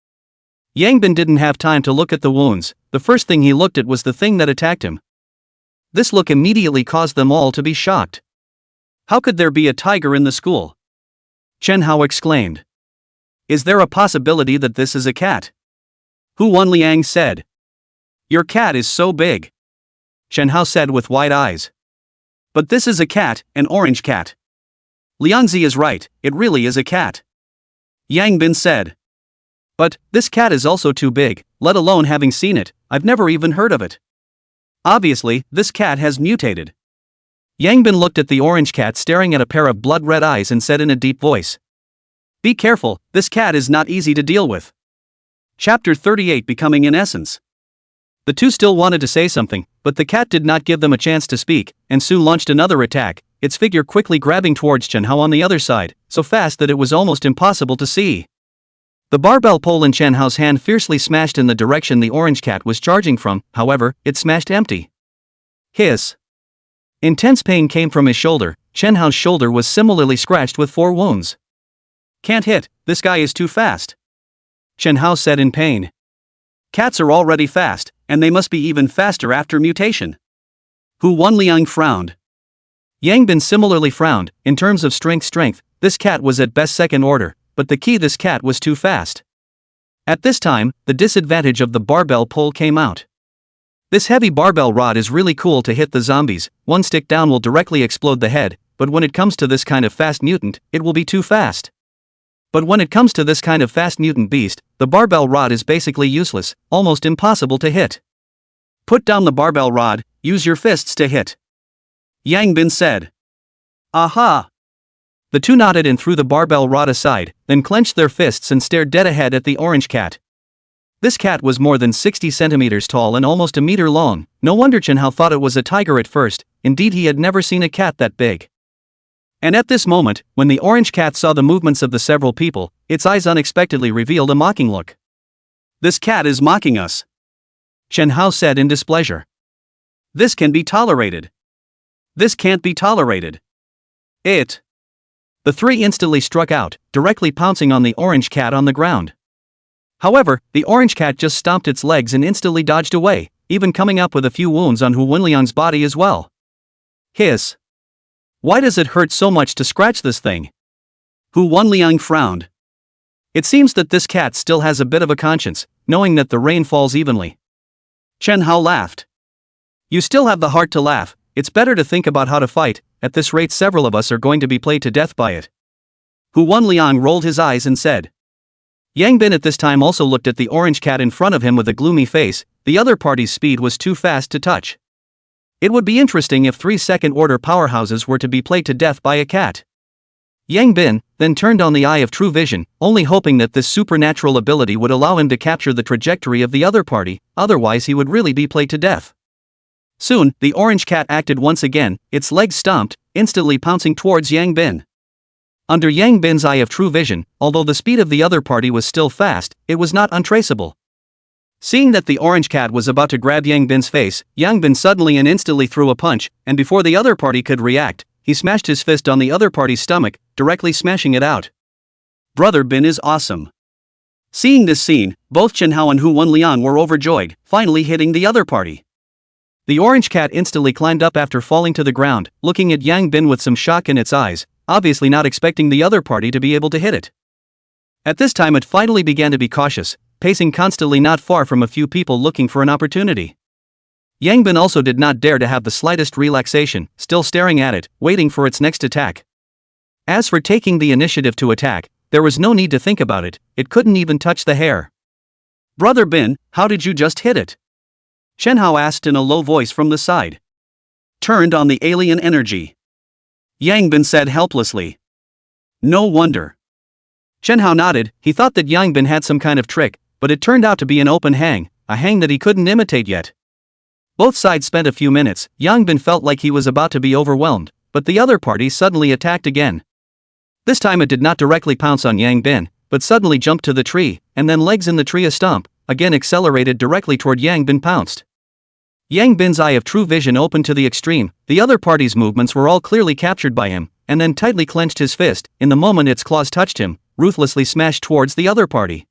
Yangbin didn't have time to look at the wounds. The first thing he looked at was the thing that attacked him. This look immediately caused them all to be shocked. How could there be a tiger in the school? Chen Hao exclaimed. Is there a possibility that this is a cat? Hu Wenliang said. Your cat is so big. Chen Hao said with wide eyes. But this is a cat, an orange cat. Liangzi is right, it really is a cat. Yangbin said. But, this cat is also too big, let alone having seen it, I've never even heard of it. Obviously, this cat has mutated. Yangbin looked at the orange cat staring at a pair of blood-red eyes and said in a deep voice. Be careful, this cat is not easy to deal with. Chapter 38 Becoming in Essence. The 2 still wanted to say something, but the cat did not give them a chance to speak, and soon launched another attack, its figure quickly grabbing towards Chen Hao on the other side, so fast that it was almost impossible to see. The barbell pole in Chen Hao's hand fiercely smashed in the direction the orange cat was charging from, however, it smashed empty. Hiss! Intense pain came from his shoulder. Chen Hao's shoulder was similarly scratched with 4 wounds. Can't hit, this guy is too fast. Chen Hao said in pain. Cats are already fast, and they must be even faster after mutation. Hu Wenliang frowned. Yangbin similarly frowned. In terms of strength, this cat was at best second order, but the key, this cat was too fast. At this time, the disadvantage of the barbell pole came out. This heavy barbell rod is really cool to hit the zombies. 1 stick down will directly explode the head, but when it comes to this kind of fast mutant, it will be too fast. But when it comes to this kind of fast mutant beast, the barbell rod is basically useless, almost impossible to hit. Put down the barbell rod, use your fists to hit. Yangbin said. Aha! The 2 nodded and threw the barbell rod aside, then clenched their fists and stared dead ahead at the orange cat. This cat was more than 60 centimeters tall and almost a meter long. No wonder Chen Hao thought it was a tiger at first, indeed he had never seen a cat that big. And at this moment, when the orange cat saw the movements of the several people, its eyes unexpectedly revealed a mocking look. This cat is mocking us. Chen Hao said in displeasure. This can be tolerated. This can't be tolerated. It. The 3 instantly struck out, directly pouncing on the orange cat on the ground. However, the orange cat just stomped its legs and instantly dodged away, even coming up with a few wounds on Hu Wenliang's body as well. Hiss! Why does it hurt so much to scratch this thing? Hu Wenliang frowned. It seems that this cat still has a bit of a conscience, knowing that the rain falls evenly. Chen Hao laughed. You still have the heart to laugh. It's better to think about how to fight. At this rate several of us are going to be played to death by it. Hu Wenliang rolled his eyes and said. Yangbin at this time also looked at the orange cat in front of him with a gloomy face. The other party's speed was too fast to touch. It would be interesting if 3 second-order powerhouses were to be played to death by a cat. Yangbin then turned on the eye of true vision, only hoping that this supernatural ability would allow him to capture the trajectory of the other party, otherwise he would really be played to death. Soon, the orange cat acted once again, its legs stomped, instantly pouncing towards Yangbin. Under Yangbin's eye of true vision, although the speed of the other party was still fast, it was not untraceable. Seeing that the orange cat was about to grab Yangbin's face, Yangbin suddenly and instantly threw a punch, and before the other party could react, he smashed his fist on the other party's stomach, directly smashing it out. Brother Bin is awesome. Seeing this scene, both Chen Hao and Hu Wenliang were overjoyed, finally hitting the other party. The orange cat instantly climbed up after falling to the ground, looking at Yangbin with some shock in its eyes. obviously not expecting the other party to be able to hit it. At this time it finally began to be cautious, pacing constantly not far from a few people looking for an opportunity. Yangbin also did not dare to have the slightest relaxation, still staring at it, waiting for its next attack. As for taking the initiative to attack, there was no need to think about it, it couldn't even touch the hair. "Brother Bin, how did you just hit it?" Shenhao asked in a low voice from the side. "Turned on the alien energy," Yangbin said helplessly. "No wonder." Shenhao nodded, he thought that Yangbin had some kind of trick, but it turned out to be an open hang, a hang that he couldn't imitate yet. Both sides spent a few minutes, Yangbin felt like he was about to be overwhelmed, but the other party suddenly attacked again. This time it did not directly pounce on Yangbin, but suddenly jumped to the tree, and then legs in the tree a stump, again accelerated directly toward Yangbin pounced. Yangbin's eye of true vision opened to the extreme, the other party's movements were all clearly captured by him, and then tightly clenched his fist, in the moment its claws touched him, ruthlessly smashed towards the other party.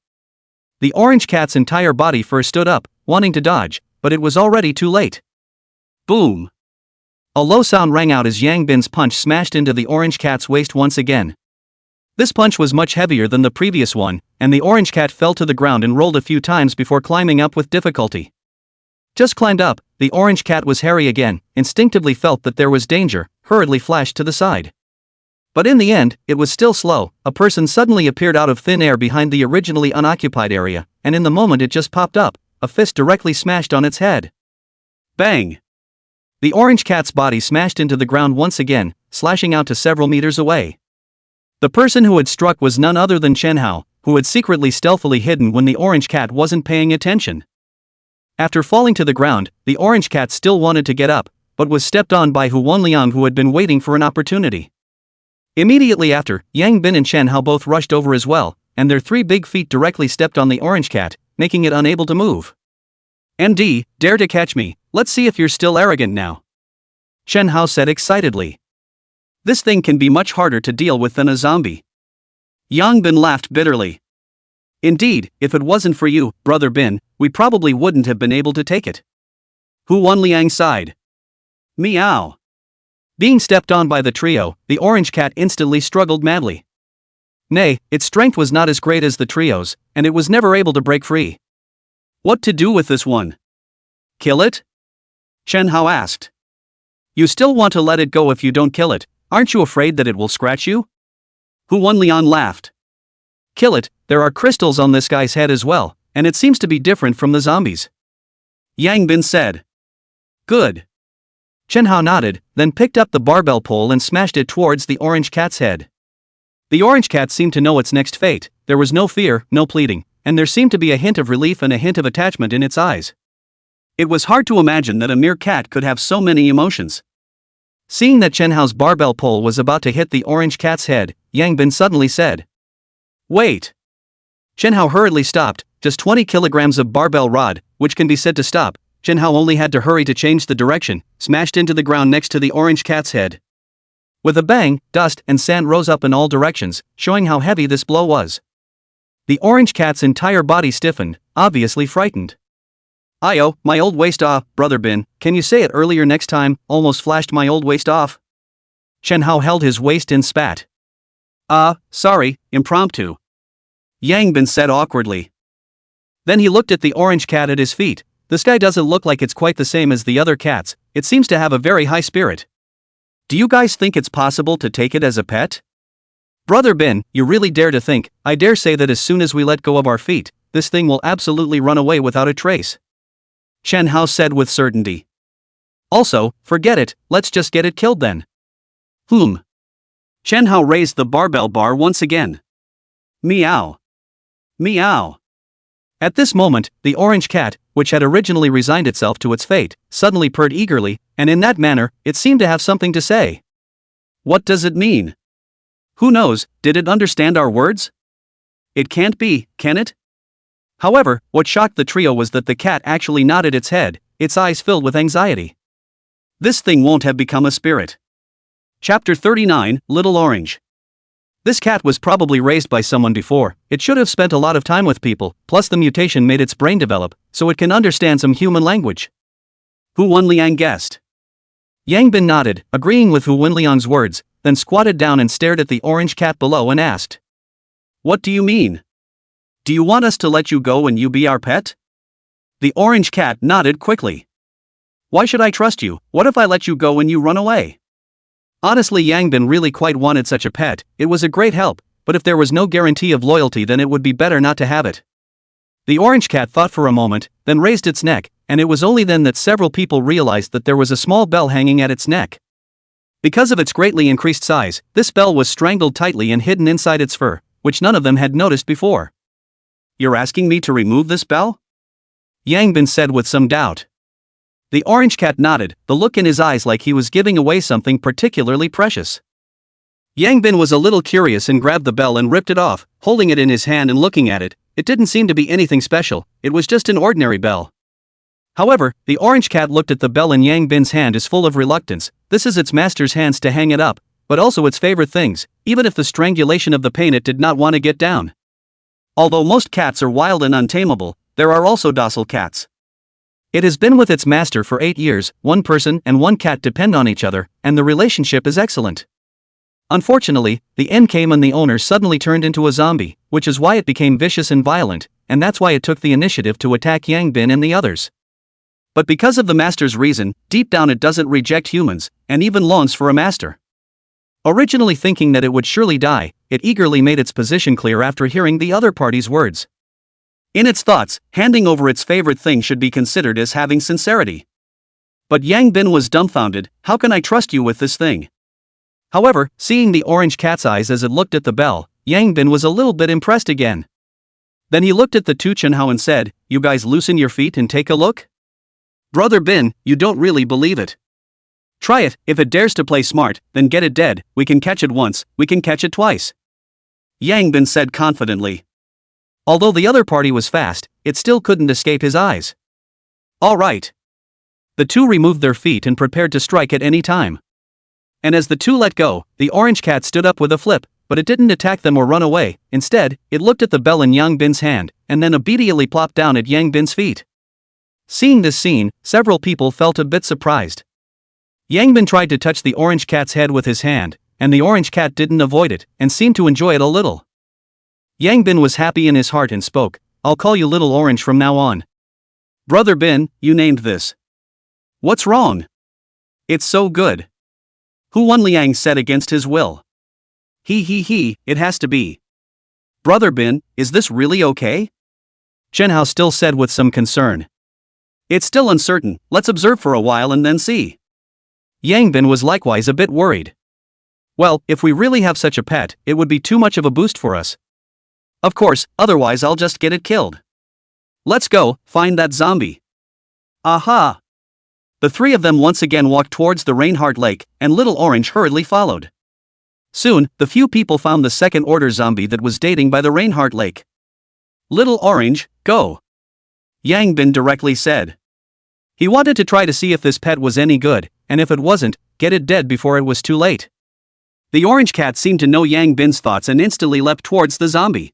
The orange cat's entire body first stood up, wanting to dodge, but it was already too late. Boom! A low sound rang out as Yangbin's punch smashed into the orange cat's waist once again. This punch was much heavier than the previous one, and the orange cat fell to the ground and rolled a few times before climbing up with difficulty. Just climbed up, the orange cat was hairy again, instinctively felt that there was danger, hurriedly flashed to the side. But in the end, it was still slow, a person suddenly appeared out of thin air behind the originally unoccupied area, and in the moment it just popped up, a fist directly smashed on its head. Bang! The orange cat's body smashed into the ground once again, slashing out to several meters away. The person who had struck was none other than Shenhao, who had secretly stealthily hidden when the orange cat wasn't paying attention. After falling to the ground, the orange cat still wanted to get up, but was stepped on by Hu Wanliang, who had been waiting for an opportunity. Immediately after, Yangbin and Shenhao both rushed over as well, and their 3 big feet directly stepped on the orange cat, making it unable to move. "MD, dare to catch me, let's see if you're still arrogant now," Shenhao said excitedly. "This thing can be much harder to deal with than a zombie." Yangbin laughed bitterly. "Indeed, if it wasn't for you, Brother Bin, we probably wouldn't have been able to take it." Hu Wanliang sighed. Meow. Being stepped on by the trio, the orange cat instantly struggled madly. Nay, its strength was not as great as the trio's, and it was never able to break free. "What to do with this one? Kill it?" Shenhao asked. "You still want to let it go if you don't kill it, aren't you afraid that it will scratch you?" Hu Wanliang laughed. "Kill it, there are crystals on this guy's head as well, and it seems to be different from the zombies," Yangbin said. "Good." Shenhao nodded, then picked up the barbell pole and smashed it towards the orange cat's head. The orange cat seemed to know its next fate, there was no fear, no pleading, and there seemed to be a hint of relief and a hint of attachment in its eyes. It was hard to imagine that a mere cat could have so many emotions. Seeing that Shenhao's barbell pole was about to hit the orange cat's head, Yangbin suddenly said, "Wait." Shenhao hurriedly stopped, just 20 kilograms of barbell rod, which can be said to stop. Shenhao only had to hurry to change the direction, smashed into the ground next to the orange cat's head. With a bang, dust and sand rose up in all directions, showing how heavy this blow was. The orange cat's entire body stiffened, obviously frightened. "Ayo, my old waist off, Brother Bin, can you say it earlier next time, almost flashed my old waist off?" Shenhao held his waist and spat. Sorry, impromptu," Yangbin said awkwardly. Then he looked at the orange cat at his feet. "This guy doesn't look like it's quite the same as the other cats, it seems to have a very high spirit. Do you guys think it's possible to take it as a pet?" "Brother Bin, you really dare to think, I dare say that as soon as we let go of our feet, this thing will absolutely run away without a trace," Shenhao said with certainty. "Also, forget it, let's just get it killed then." Shenhao raised the barbell bar once again. Meow. Meow. At this moment, the orange cat, which had originally resigned itself to its fate, suddenly purred eagerly, and in that manner, it seemed to have something to say. What does it mean? Who knows, did it understand our words? It can't be, can it? However, what shocked the trio was that the cat actually nodded its head, its eyes filled with anxiety. This thing won't have become a spirit. Chapter 39, Little Orange. This cat was probably raised by someone before, it should have spent a lot of time with people, plus the mutation made its brain develop, so it can understand some human language. Hu Wanliang guessed. Yangbin nodded, agreeing with Hu Wanliang's words, then squatted down and stared at the orange cat below and asked, "What do you mean? Do you want us to let you go and you be our pet?" The orange cat nodded quickly. "Why should I trust you? What if I let you go and you run away?" Honestly, Yangbin really quite wanted such a pet. It was a great help, but if there was no guarantee of loyalty, then it would be better not to have it. The orange cat thought for a moment, then raised its neck, and it was only then that several people realized that there was a small bell hanging at its neck. Because of its greatly increased size, this bell was strangled tightly and hidden inside its fur, which none of them had noticed before. "You're asking me to remove this bell?" Yangbin said with some doubt. The orange cat nodded, the look in his eyes like he was giving away something particularly precious. Yangbin was a little curious and grabbed the bell and ripped it off, holding it in his hand and looking at it. It didn't seem to be anything special, it was just an ordinary bell. However, the orange cat looked at the bell in Yangbin's hand as full of reluctance. This is its master's hands to hang it up, but also its favorite things, even if the strangulation of the pain it did not want to get down. Although most cats are wild and untamable, there are also docile cats. It has been with its master for 8 years, one person and one cat depend on each other, and the relationship is excellent. Unfortunately, the end came when the owner suddenly turned into a zombie, which is why it became vicious and violent, and that's why it took the initiative to attack Yangbin and the others. But because of the master's reason, deep down it doesn't reject humans, and even longs for a master. Originally thinking that it would surely die, it eagerly made its position clear after hearing the other party's words. In its thoughts, handing over its favorite thing should be considered as having sincerity. But Yangbin was dumbfounded. "How can I trust you with this thing?" However, seeing the orange cat's eyes as it looked at the bell, Yangbin was a little bit impressed again. Then he looked at the two Chenhao and said, "You guys loosen your feet and take a look? Brother Bin, you don't really believe it. Try it. If it dares to play smart, then get it dead. We can catch it once, we can catch it twice," Yangbin said confidently. Although the other party was fast, it still couldn't escape his eyes. "All right." The two removed their feet and prepared to strike at any time. And as the two let go, the orange cat stood up with a flip, but it didn't attack them or run away. Instead, it looked at the bell in Yangbin's hand, and then obediently plopped down at Yangbin's feet. Seeing this scene, several people felt a bit surprised. Yangbin tried to touch the orange cat's head with his hand, and the orange cat didn't avoid it, and seemed to enjoy it a little. Yangbin was happy in his heart and spoke, "I'll call you Little Orange from now on." "Brother Bin, you named this. What's wrong? It's so good." Hu Wenliang said against his will. He, it has to be. "Brother Bin, is this really okay?" Chenhao still said with some concern. "It's still uncertain, let's observe for a while and then see." Yangbin was likewise a bit worried. "Well, if we really have such a pet, it would be too much of a boost for us. Of course, otherwise I'll just get it killed. Let's go, find that zombie." Aha! The three of them once again walked towards the Reinhardt Lake, and Little Orange hurriedly followed. Soon, the few people found the second-order zombie that was dating by the Reinhardt Lake. "Little Orange, go," Yangbin directly said. He wanted to try to see if this pet was any good, and if it wasn't, get it dead before it was too late. The orange cat seemed to know Yangbin's thoughts and instantly leapt towards the zombie.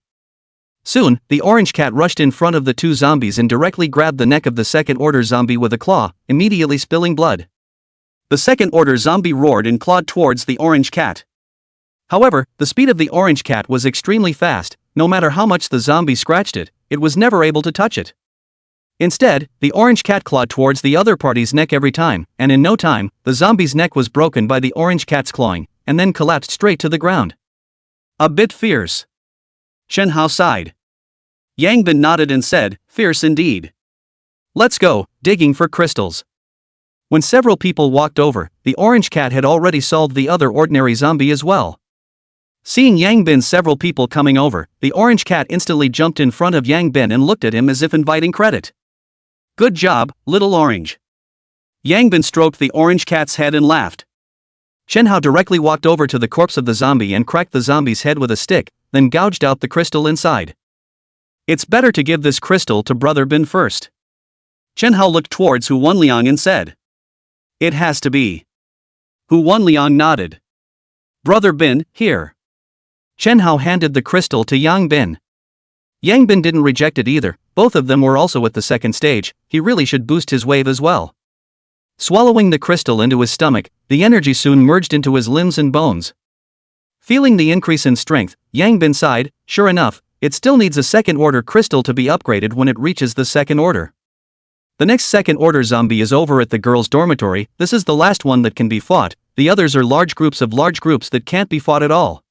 Soon, the orange cat rushed in front of the two zombies and directly grabbed the neck of the second-order zombie with a claw, immediately spilling blood. The second-order zombie roared and clawed towards the orange cat. However, the speed of the orange cat was extremely fast. No matter how much the zombie scratched it, it was never able to touch it. Instead, the orange cat clawed towards the other party's neck every time, and in no time, the zombie's neck was broken by the orange cat's clawing, and then collapsed straight to the ground. "A bit fierce." Chenhao sighed. Yangbin nodded and said, "Fierce indeed. Let's go, digging for crystals." When several people walked over, the orange cat had already solved the other ordinary zombie as well. Seeing Yangbin several people coming over, the orange cat instantly jumped in front of Yangbin and looked at him as if inviting credit. "Good job, Little Orange." Yangbin stroked the orange cat's head and laughed. Chenhao directly walked over to the corpse of the zombie and cracked the zombie's head with a stick, then gouged out the crystal inside. "It's better to give this crystal to Brother Bin first." Chenhao looked towards Hu Wenliang and said, "It has to be." Hu Wenliang nodded. "Brother Bin, here." Chenhao handed the crystal to Yangbin. Yangbin didn't reject it either. Both of them were also at the second stage. He really should boost his wave as well. Swallowing the crystal into his stomach, the energy soon merged into his limbs and bones. Feeling the increase in strength, Yang Bin sighed. Sure enough, it still needs a second-order crystal to be upgraded when it reaches the second order. The next second-order zombie is over at the girls' dormitory. This is the last one that can be fought. The others are large groups that can't be fought at all.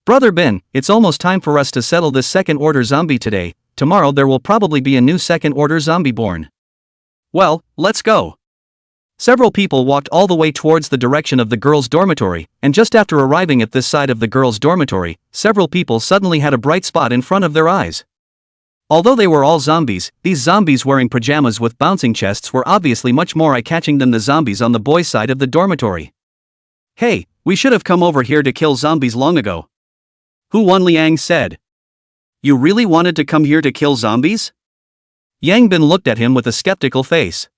Brother Bin, it's almost time for us to settle this second-order zombie today. Tomorrow there will probably be a new second-order zombie born. Well, let's go. Several people walked all the way towards the direction of the girls' dormitory, and just after arriving at this side of the girls' dormitory, several people suddenly had a bright spot in front of their eyes. Although they were all zombies, these zombies wearing pajamas with bouncing chests were obviously much more eye-catching than the zombies on the boys' side of the dormitory. Hey, we should have come over here to kill zombies long ago. Hu Wanliang said. You really wanted to come here to kill zombies? Yang Bin looked at him with a skeptical face.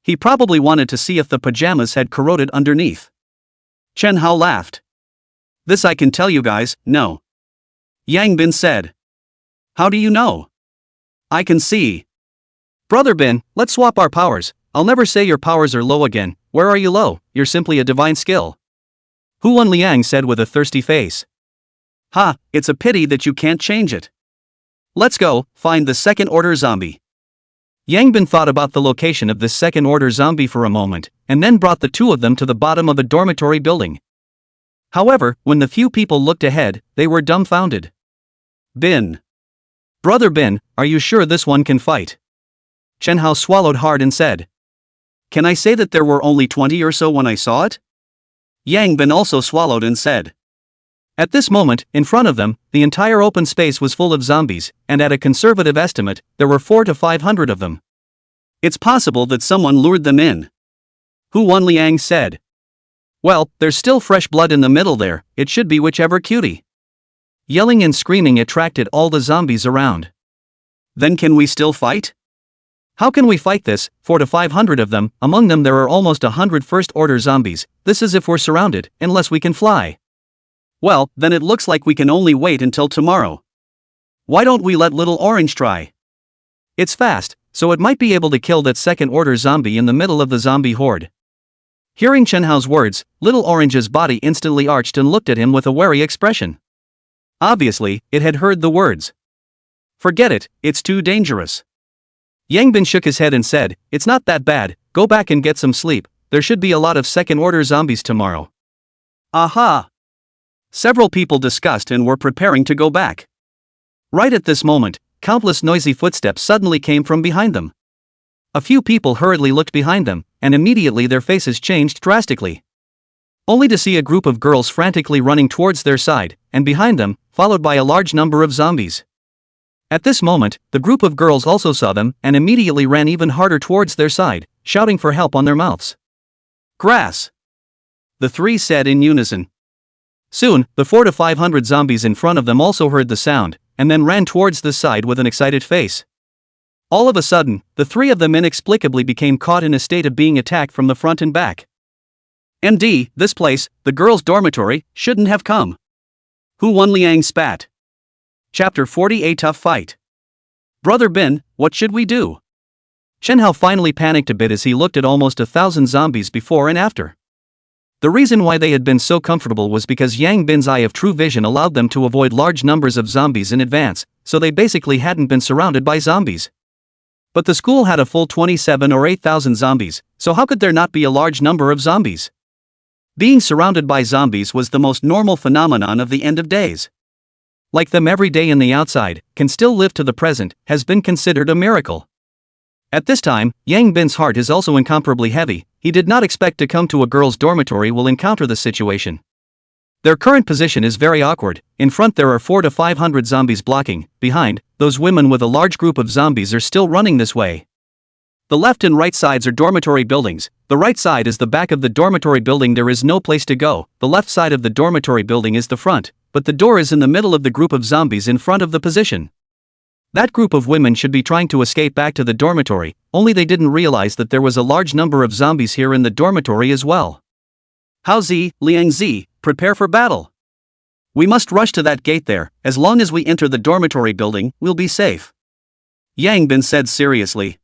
He probably wanted to see if the pajamas had corroded underneath. Chen Hao laughed. This I can tell you guys, no. Yang Bin said. How do you know? I can see. Brother Bin, let's swap our powers. I'll never say your powers are low again. Where are you low? You're simply a divine skill. Hu Wanliang said with a thirsty face. Ha, it's a pity that you can't change it. Let's go, find the second-order zombie. Yang Bin thought about the location of this second-order zombie for a moment, and then brought the two of them to the bottom of a dormitory building. However, when the few people looked ahead, they were dumbfounded. Bin. Brother Bin, are you sure this one can fight? Chen Hao swallowed hard and said. Can I say that there were only 20 or so when I saw it? Yang Bin also swallowed and said. At this moment, in front of them, the entire open space was full of zombies, and at a conservative estimate, there were 400 to 500 of them. It's possible that someone lured them in. Hu Wanliang said. Well, there's still fresh blood in the middle there, it should be whichever cutie. Yelling and screaming attracted all the zombies around. Then can we still fight? How can we fight this? 400 to 500 of them, among them there are almost 100 first-order zombies. This is if we're surrounded, unless we can fly. Well, then it looks like we can only wait until tomorrow. Why don't we let Little Orange try? It's fast, so it might be able to kill that second-order zombie in the middle of the zombie horde. Hearing Chen Hao's words, Little Orange's body instantly arched and looked at him with a wary expression. Obviously, it had heard the words. Forget it, it's too dangerous. Yang Bin shook his head and said, it's not that bad, go back and get some sleep, there should be a lot of second-order zombies tomorrow. Aha! Several people discussed and were preparing to go back. Right at this moment, countless noisy footsteps suddenly came from behind them. A few people hurriedly looked behind them, and immediately their faces changed drastically. Only to see a group of girls frantically running towards their side, and behind them, followed by a large number of zombies. At this moment, the group of girls also saw them and immediately ran even harder towards their side, shouting for help on their mouths. Grass! The three said in unison. Soon, the 400 to 500 zombies in front of them also heard the sound, and then ran towards the side with an excited face. All of a sudden, the three of them inexplicably became caught in a state of being attacked from the front and back. MD, this place, the girls' dormitory, shouldn't have come. Hu Wanliang spat. Chapter 40 A Tough Fight. Brother Bin, what should we do? Chen Hao finally panicked a bit as he looked at almost 1,000 zombies before and after. The reason why they had been so comfortable was because Yang Bin's eye of true vision allowed them to avoid large numbers of zombies in advance, so they basically hadn't been surrounded by zombies. But the school had a full 27 or 8,000 zombies, so how could there not be a large number of zombies? Being surrounded by zombies was the most normal phenomenon of the end of days. Like them every day in the outside, can still live to the present, has been considered a miracle. At this time, Yang Bin's heart is also incomparably heavy. He did not expect to come to a girls' dormitory will encounter the situation. Their current position is very awkward. In front there are 400 to 500 zombies blocking, behind, those women with a large group of zombies are still running this way. The left and right sides are dormitory buildings. The right side is the back of the dormitory building. There is no place to go. The left side of the dormitory building is the front, but the door is in the middle of the group of zombies in front of the position. That group of women should be trying to escape back to the dormitory, only they didn't realize that there was a large number of zombies here in the dormitory as well. Hao Zi, Liang Zi, prepare for battle. We must rush to that gate there. As long as we enter the dormitory building, we'll be safe. Yang Bin said seriously.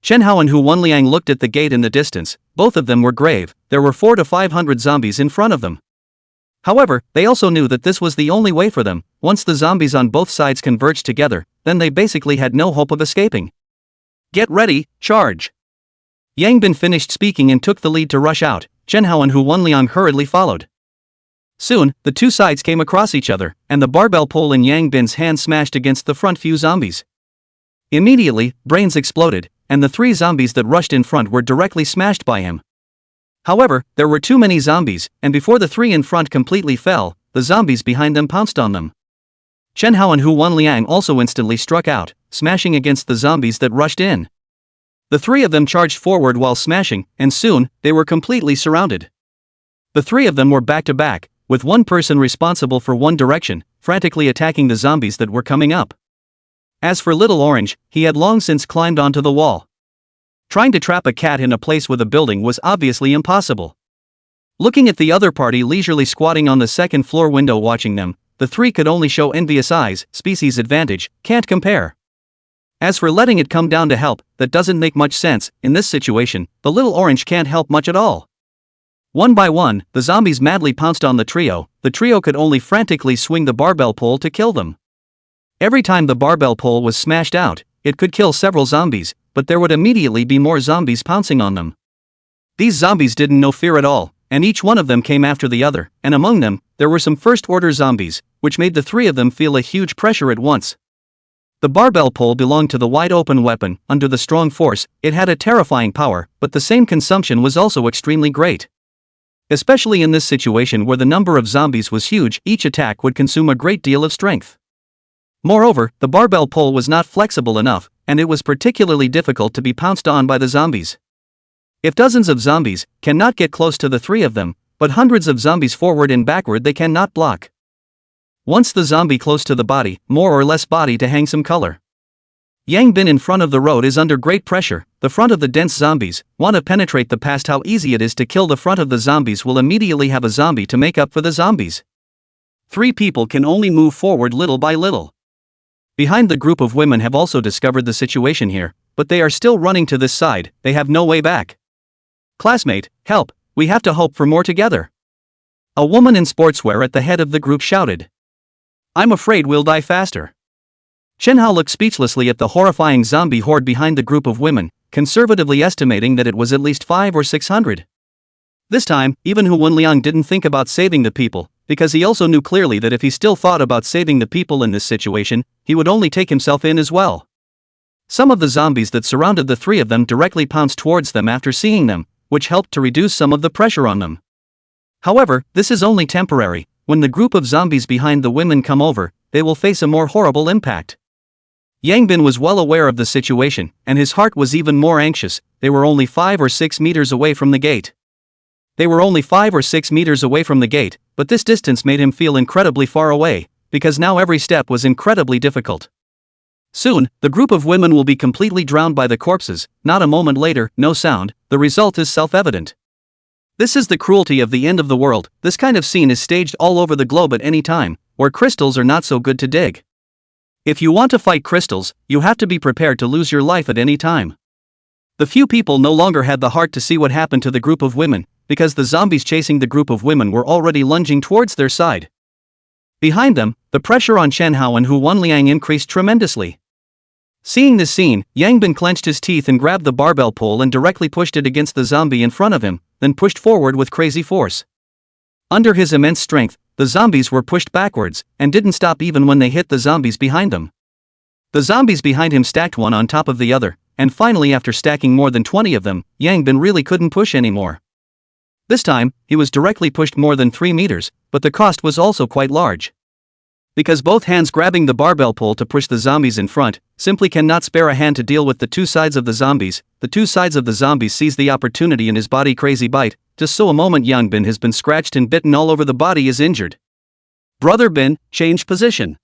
Chen Hao and Hu Wenliang looked at the gate in the distance. Both of them were grave. There were 400 to 500 zombies in front of them. However, they also knew that this was the only way for them. Once the zombies on both sides converged together, then they basically had no hope of escaping. Get ready, charge! Yang Bin finished speaking and took the lead to rush out. Chen Hao and Hu Wenliang hurriedly followed. Soon, the two sides came across each other, and the barbell pole in Yang Bin's hand smashed against the front few zombies. Immediately, brains exploded, and the 3 zombies that rushed in front were directly smashed by him. However, there were too many zombies, and before the 3 in front completely fell, the zombies behind them pounced on them. Chen Hao and Hu Wenliang also instantly struck out, smashing against the zombies that rushed in. The 3 of them charged forward while smashing, and soon, they were completely surrounded. The 3 of them were back to back, with one person responsible for one direction, frantically attacking the zombies that were coming up. As for Little Orange, he had long since climbed onto the wall. Trying to trap a cat in a place with a building was obviously impossible. Looking at the other party leisurely squatting on the second floor window watching them, the 3 could only show envious eyes. Species advantage, can't compare. As for letting it come down to help, that doesn't make much sense. In this situation, the Little Orange can't help much at all. One by one, the zombies madly pounced on the trio. The trio could only frantically swing the barbell pole to kill them. Every time the barbell pole was smashed out, it could kill several zombies, but there would immediately be more zombies pouncing on them. These zombies didn't know fear at all, and each one of them came after the other, and among them, there were some first-order zombies, which made the 3 of them feel a huge pressure at once. The barbell pole belonged to the wide-open weapon. Under the strong force, it had a terrifying power, but the same consumption was also extremely great. Especially in this situation where the number of zombies was huge, each attack would consume a great deal of strength. Moreover, the barbell pole was not flexible enough, and it was particularly difficult to be pounced on by the zombies. If dozens of zombies cannot get close to the 3 of them, but hundreds of zombies forward and backward they cannot block. Once the zombie close to the body, more or less body to hang some color. Yang Bin in front of the road is under great pressure. The front of the dense zombies want to penetrate the past. How easy it is to kill the front of the zombies will immediately have a zombie to make up for the zombies. 3 people can only move forward little by little. Behind the group of women have also discovered the situation here, but they are still running to this side. They have no way back. Classmate, help, we have to hope for more together. A woman in sportswear at the head of the group shouted. I'm afraid we'll die faster. Chen Hao looked speechlessly at the horrifying zombie horde behind the group of women, conservatively estimating that it was at least 500 or 600. This time, even Hu Wenliang didn't think about saving the people, because he also knew clearly that if he still thought about saving the people in this situation, he would only take himself in as well. Some of the zombies that surrounded the 3 of them directly pounced towards them after seeing them, which helped to reduce some of the pressure on them. However, this is only temporary. When the group of zombies behind the women come over, they will face a more horrible impact. Yang Bin was well aware of the situation, and his heart was even more anxious. They were only 5 or 6 meters away from the gate. They were only 5 or 6 meters away from the gate, but this distance made him feel incredibly far away, because now every step was incredibly difficult. Soon, the group of women will be completely drowned by the corpses. Not a moment later, no sound. The result is self-evident. This is the cruelty of the end of the world. This kind of scene is staged all over the globe at any time, where crystals are not so good to dig. If you want to fight crystals, you have to be prepared to lose your life at any time. The few people no longer had the heart to see what happened to the group of women, because the zombies chasing the group of women were already lunging towards their side. Behind them, the pressure on Chen Hao and Hu Wenliang increased tremendously. Seeing this scene, Yang Bin clenched his teeth and grabbed the barbell pole and directly pushed it against the zombie in front of him, then pushed forward with crazy force. Under his immense strength, the zombies were pushed backwards, and didn't stop even when they hit the zombies behind them. The zombies behind him stacked one on top of the other, and finally after stacking more than 20 of them, Yang Bin really couldn't push anymore. This time, he was directly pushed more than 3 meters, but the cost was also quite large. Because both hands grabbing the barbell pole to push the zombies in front, simply cannot spare a hand to deal with the 2 sides of the zombies. The 2 sides of the zombies seize the opportunity in his body crazy bite. Just so a moment Yang Bin has been scratched and bitten all over the body is injured. Brother Bin, change position.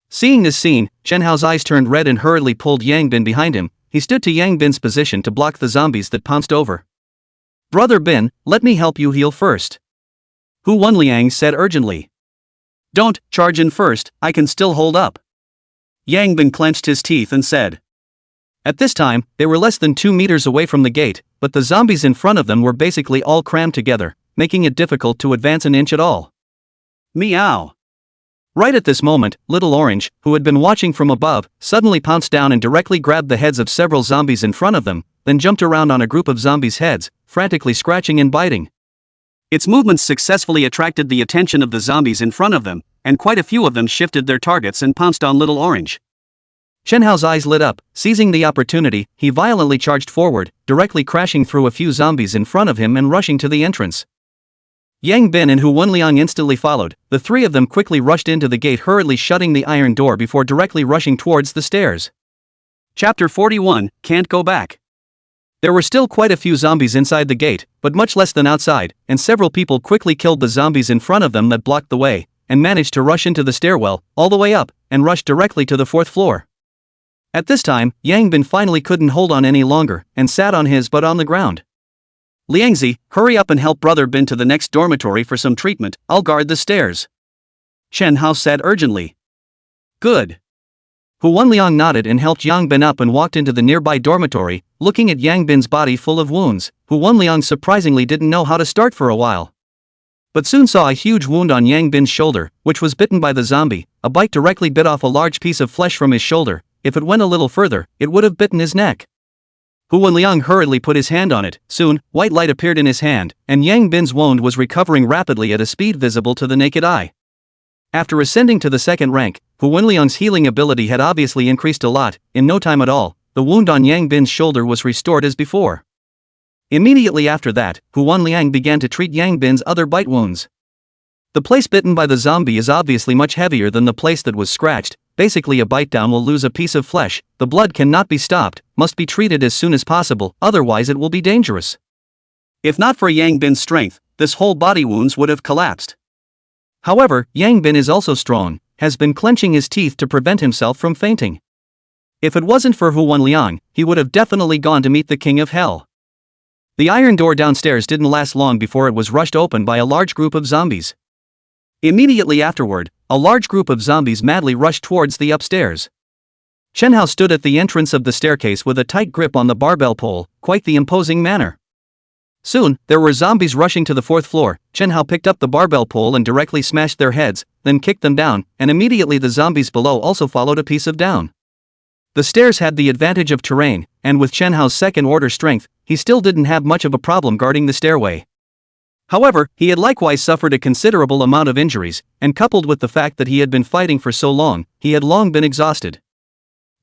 Seeing this scene, Chen Hao's eyes turned red and hurriedly pulled Yang Bin behind him. He stood to Yang Bin's position to block the zombies that pounced over. Brother Bin, let me help you heal first. Hu Wenliang said urgently. Don't charge in first, I can still hold up. Yang Bin clenched his teeth and said. At this time, they were less than 2 meters away from the gate, but the zombies in front of them were basically all crammed together, making it difficult to advance an inch at all. Meow. Right at this moment, Little Orange, who had been watching from above, suddenly pounced down and directly grabbed the heads of several zombies in front of them, then jumped around on a group of zombies' heads, frantically scratching and biting. Its movements successfully attracted the attention of the zombies in front of them, and quite a few of them shifted their targets and pounced on Little Orange. Chen Hao's eyes lit up. Seizing the opportunity, he violently charged forward, directly crashing through a few zombies in front of him and rushing to the entrance. Yang Bin and Hu Wenliang instantly followed. The three of them quickly rushed into the gate, hurriedly shutting the iron door before directly rushing towards the stairs. Chapter 41, Can't Go Back. There were still quite a few zombies inside the gate, but much less than outside, and several people quickly killed the zombies in front of them that blocked the way, and managed to rush into the stairwell, all the way up, and rush directly to the 4th floor. At this time, Yang Bin finally couldn't hold on any longer, and sat on his butt on the ground. Liangzi, hurry up and help Brother Bin to the next dormitory for some treatment, I'll guard the stairs. Chen Hao said urgently. Good. Hu Wenliang nodded and helped Yang Bin up and walked into the nearby dormitory. Looking at Yang Bin's body full of wounds, Hu Wenliang surprisingly didn't know how to start for a while. But soon saw a huge wound on Yang Bin's shoulder, which was bitten by the zombie. A bite directly bit off a large piece of flesh from his shoulder. If it went a little further, it would have bitten his neck. Hu Wenliang hurriedly put his hand on it. Soon, white light appeared in his hand, and Yang Bin's wound was recovering rapidly at a speed visible to the naked eye. After ascending to the 2nd rank, Hu Wenliang's healing ability had obviously increased a lot. In no time at all, the wound on Yang Bin's shoulder was restored as before. Immediately after that, Hu Wenliang began to treat Yang Bin's other bite wounds. The place bitten by the zombie is obviously much heavier than the place that was scratched. Basically, a bite down will lose a piece of flesh. The blood cannot be stopped, must be treated as soon as possible, otherwise it will be dangerous. If not for Yang Bin's strength, this whole body wounds would have collapsed. However, Yang Bin is also strong, has been clenching his teeth to prevent himself from fainting. If it wasn't for Hu Wenliang, he would have definitely gone to meet the King of Hell. The iron door downstairs didn't last long before it was rushed open by a large group of zombies. Immediately afterward, a large group of zombies madly rushed towards the upstairs. Chen Hao stood at the entrance of the staircase with a tight grip on the barbell pole, quite the imposing manner. Soon, there were zombies rushing to the 4th floor. Chen Hao picked up the barbell pole and directly smashed their heads, then kicked them down, and immediately the zombies below also followed a piece of down. The stairs had the advantage of terrain, and with Chen Hao's 2nd order strength, he still didn't have much of a problem guarding the stairway. However, he had likewise suffered a considerable amount of injuries, and coupled with the fact that he had been fighting for so long, he had long been exhausted.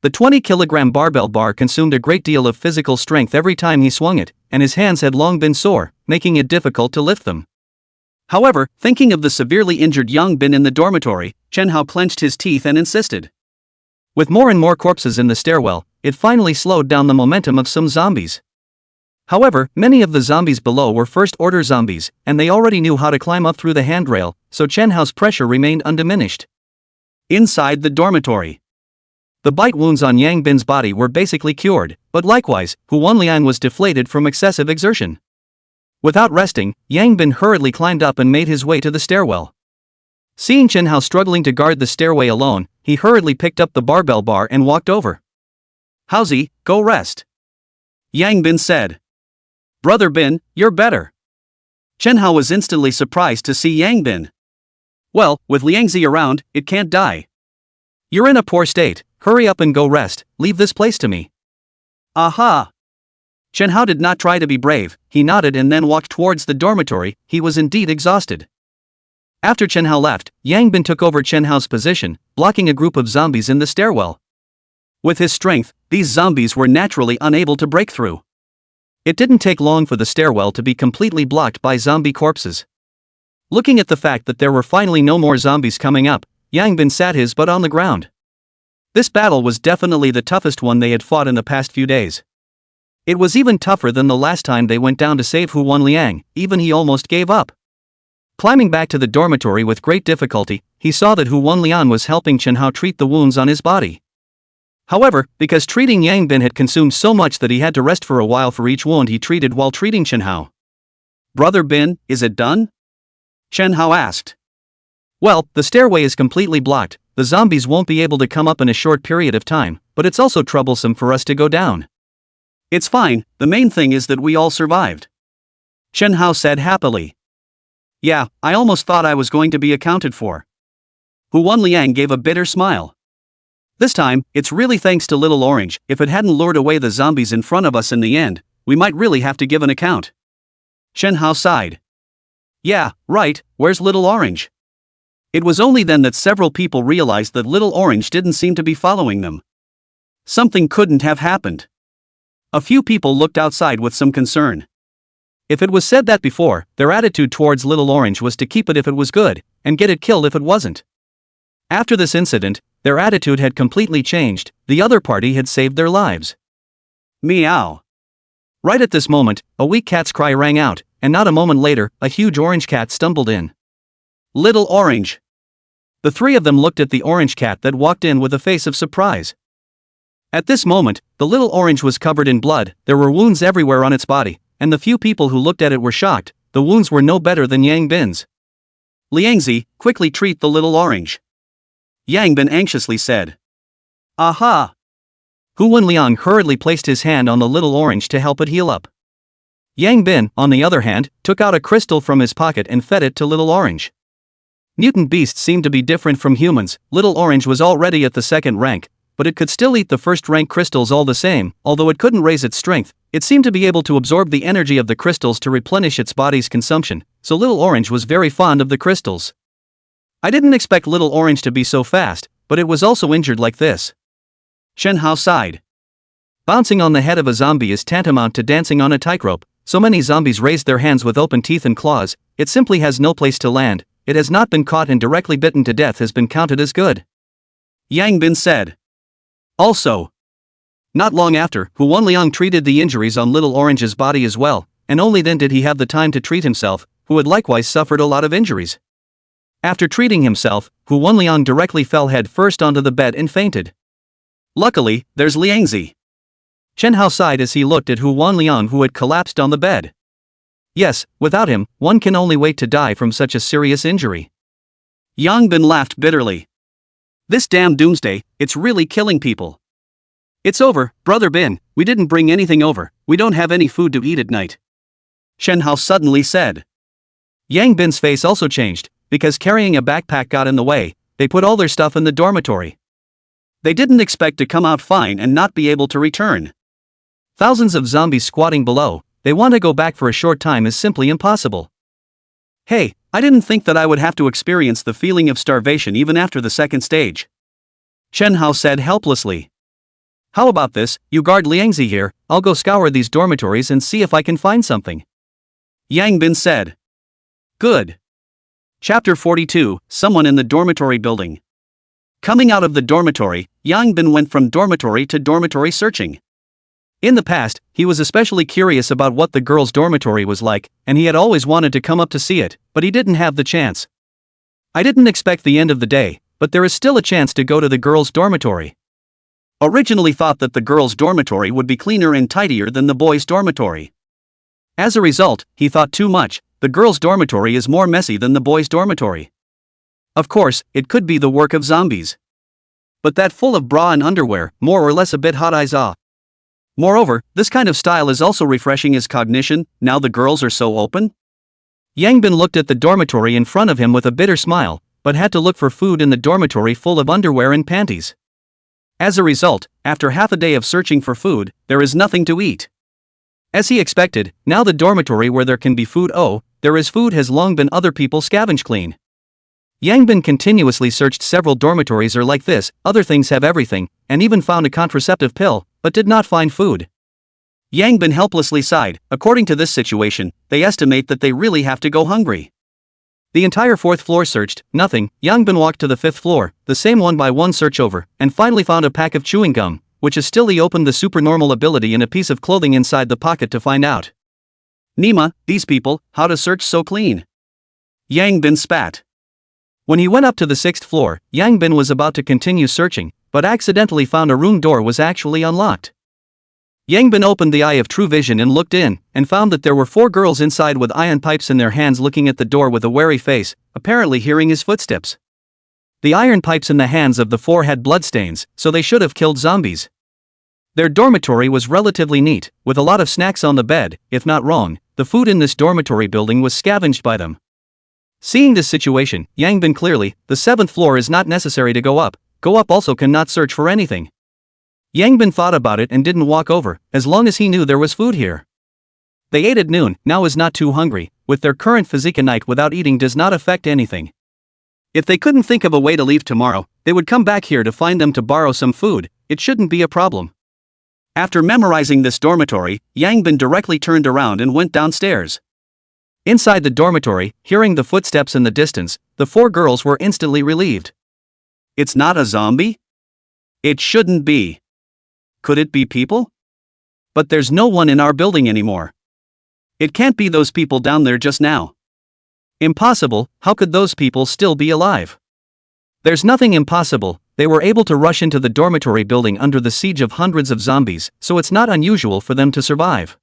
The 20-kilogram barbell bar consumed a great deal of physical strength every time he swung it, and his hands had long been sore, making it difficult to lift them. However, thinking of the severely injured Yang Bin in the dormitory, Chen Hao clenched his teeth and insisted. With more and more corpses in the stairwell, it finally slowed down the momentum of some zombies. However, many of the zombies below were first-order zombies, and they already knew how to climb up through the handrail, so Chen Hao's pressure remained undiminished. Inside the dormitory, the bite wounds on Yang Bin's body were basically cured, but likewise, Hu Wenliang was deflated from excessive exertion. Without resting, Yang Bin hurriedly climbed up and made his way to the stairwell. Seeing Chen Hao struggling to guard the stairway alone, he hurriedly picked up the barbell bar and walked over. "Haozi, go rest," Yang Bin said. "Brother Bin, you're better." Chen Hao was instantly surprised to see Yang Bin. "Well, with Liangzi around, it can't die. You're in a poor state, hurry up and go rest, leave this place to me." "Aha!" Chen Hao did not try to be brave, he nodded and then walked towards the dormitory. He was indeed exhausted. After Chen Hao left, Yang Bin took over Chen Hao's position, blocking a group of zombies in the stairwell. With his strength, these zombies were naturally unable to break through. It didn't take long for the stairwell to be completely blocked by zombie corpses. Looking at the fact that there were finally no more zombies coming up, Yang Bin sat his butt on the ground. This battle was definitely the toughest one they had fought in the past few days. It was even tougher than the last time they went down to save Hu Wenliang, even he almost gave up. Climbing back to the dormitory with great difficulty, he saw that Hu Wenliang was helping Chen Hao treat the wounds on his body. However, because treating Yang Bin had consumed so much that he had to rest for a while for each wound he treated while treating Chen Hao. "Brother Bin, is it done?" Chen Hao asked. "Well, the stairway is completely blocked, the zombies won't be able to come up in a short period of time, but it's also troublesome for us to go down. It's fine, the main thing is that we all survived. Shen Hao said happily. Yeah, I almost thought I was going to be accounted for. Hu Wanliang gave a bitter smile. This time, it's really thanks to Little Orange. If it hadn't lured away the zombies in front of us in the end, we might really have to give an account. Shen Hao sighed. Yeah, right, where's Little Orange? It was only then that several people realized that Little Orange didn't seem to be following them. Something couldn't have happened. A few people looked outside with some concern. If it was said that before, their attitude towards Little Orange was to keep it if it was good, and get it killed if it wasn't. After this incident, their attitude had completely changed. The other party had saved their lives. Meow. Right at this moment, a weak cat's cry rang out, and not a moment later, a huge orange cat stumbled in. Little Orange. The three of them looked at the orange cat that walked in with a face of surprise. At this moment, the Little Orange was covered in blood, there were wounds everywhere on its body, and the few people who looked at it were shocked. The wounds were no better than Yang Bin's. Liangzi, quickly treat the Little Orange. Yang Bin anxiously said. Aha! Hu Wenliang hurriedly placed his hand on the Little Orange to help it heal up. Yang Bin, on the other hand, took out a crystal from his pocket and fed it to Little Orange. Mutant beasts seemed to be different from humans. Little Orange was already at the second rank, but it could still eat the first-rank crystals all the same. Although it couldn't raise its strength, it seemed to be able to absorb the energy of the crystals to replenish its body's consumption, so Little Orange was very fond of the crystals. I didn't expect Little Orange to be so fast, but it was also injured like this. Shen Hao sighed. Bouncing on the head of a zombie is tantamount to dancing on a tightrope. So many zombies raised their hands with open teeth and claws, it simply has no place to land. It has not been caught and directly bitten to death has been counted as good. Yang Bin said. Also. Not long after, Hu Wanliang treated the injuries on Little Orange's body as well, and only then did he have the time to treat himself, who had likewise suffered a lot of injuries. After treating himself, Hu Wanliang directly fell head first onto the bed and fainted. Luckily, there's Liangzi. Shen Hao sighed as he looked at Hu Wanliang who had collapsed on the bed. Yes, without him, one can only wait to die from such a serious injury. Yang Bin laughed bitterly. This damn doomsday, it's really killing people. It's over, Brother Bin, we didn't bring anything over, we don't have any food to eat at night. Shen Hao suddenly said. Yang Bin's face also changed, because carrying a backpack got in the way. They put all their stuff in the dormitory. They didn't expect to come out fine and not be able to return. Thousands of zombies squatting below, they want to go back for a short time is simply impossible. Hey, I didn't think that I would have to experience the feeling of starvation even after the second stage. Shen Hao said helplessly. How about this, you guard Liangzi here, I'll go scour these dormitories and see if I can find something. Yang Bin said. Good. Chapter 42, Someone in the Dormitory Building. Coming out of the dormitory, Yang Bin went from dormitory to dormitory searching. In the past, he was especially curious about what the girls' dormitory was like, and he had always wanted to come up to see it, but he didn't have the chance. I didn't expect the end of the day, but there is still a chance to go to the girls' dormitory. Originally thought that the girls' dormitory would be cleaner and tidier than the boys' dormitory. As a result, he thought too much, the girls' dormitory is more messy than the boys' dormitory. Of course, it could be the work of zombies. But that full of bra and underwear, more or less a bit hot eyes off. Moreover, this kind of style is also refreshing his cognition, now the girls are so open. Yang Bin looked at the dormitory in front of him with a bitter smile, but had to look for food in the dormitory full of underwear and panties. As a result, after half a day of searching for food, there is nothing to eat. As he expected, now the dormitory where there can be food there is food has long been other people scavenge clean. Yang Bin continuously searched several dormitories are like this, other things have everything, and even found a contraceptive pill, but did not find food. Yang Bin helplessly sighed. According to this situation, they estimate that they really have to go hungry. The entire fourth floor searched, nothing. Yang Bin walked to the fifth floor, the same one by one search over, and finally found a pack of chewing gum, which is still he opened the supernormal ability in a piece of clothing inside the pocket to find out. Nima, these people, how to search so clean? Yang Bin spat. When he went up to the sixth floor, Yang Bin was about to continue searching, but accidentally found a room door was actually unlocked. Yang Bin opened the eye of true vision and looked in, and found that there were 4 girls inside with iron pipes in their hands looking at the door with a wary face, apparently hearing his footsteps. The iron pipes in the hands of the four had bloodstains, so they should have killed zombies. Their dormitory was relatively neat, with a lot of snacks on the bed. If not wrong, the food in this dormitory building was scavenged by them. Seeing this situation, Yang Bin clearly, the 7th floor is not necessary to go up. Go up also cannot search for anything. Yang Bin thought about it and didn't walk over, as long as he knew there was food here. They ate at noon, now is not too hungry. With their current physique, a night without eating does not affect anything. If they couldn't think of a way to leave tomorrow, they would come back here to find them to borrow some food. It shouldn't be a problem. After memorizing this dormitory, Yang Bin directly turned around and went downstairs. Inside the dormitory, hearing the footsteps in the distance, the 4 girls were instantly relieved. It's not a zombie? It shouldn't be. Could it be people? But there's no one in our building anymore. It can't be those people down there just now. Impossible, how could those people still be alive? There's nothing impossible. They were able to rush into the dormitory building under the siege of hundreds of zombies, so it's not unusual for them to survive.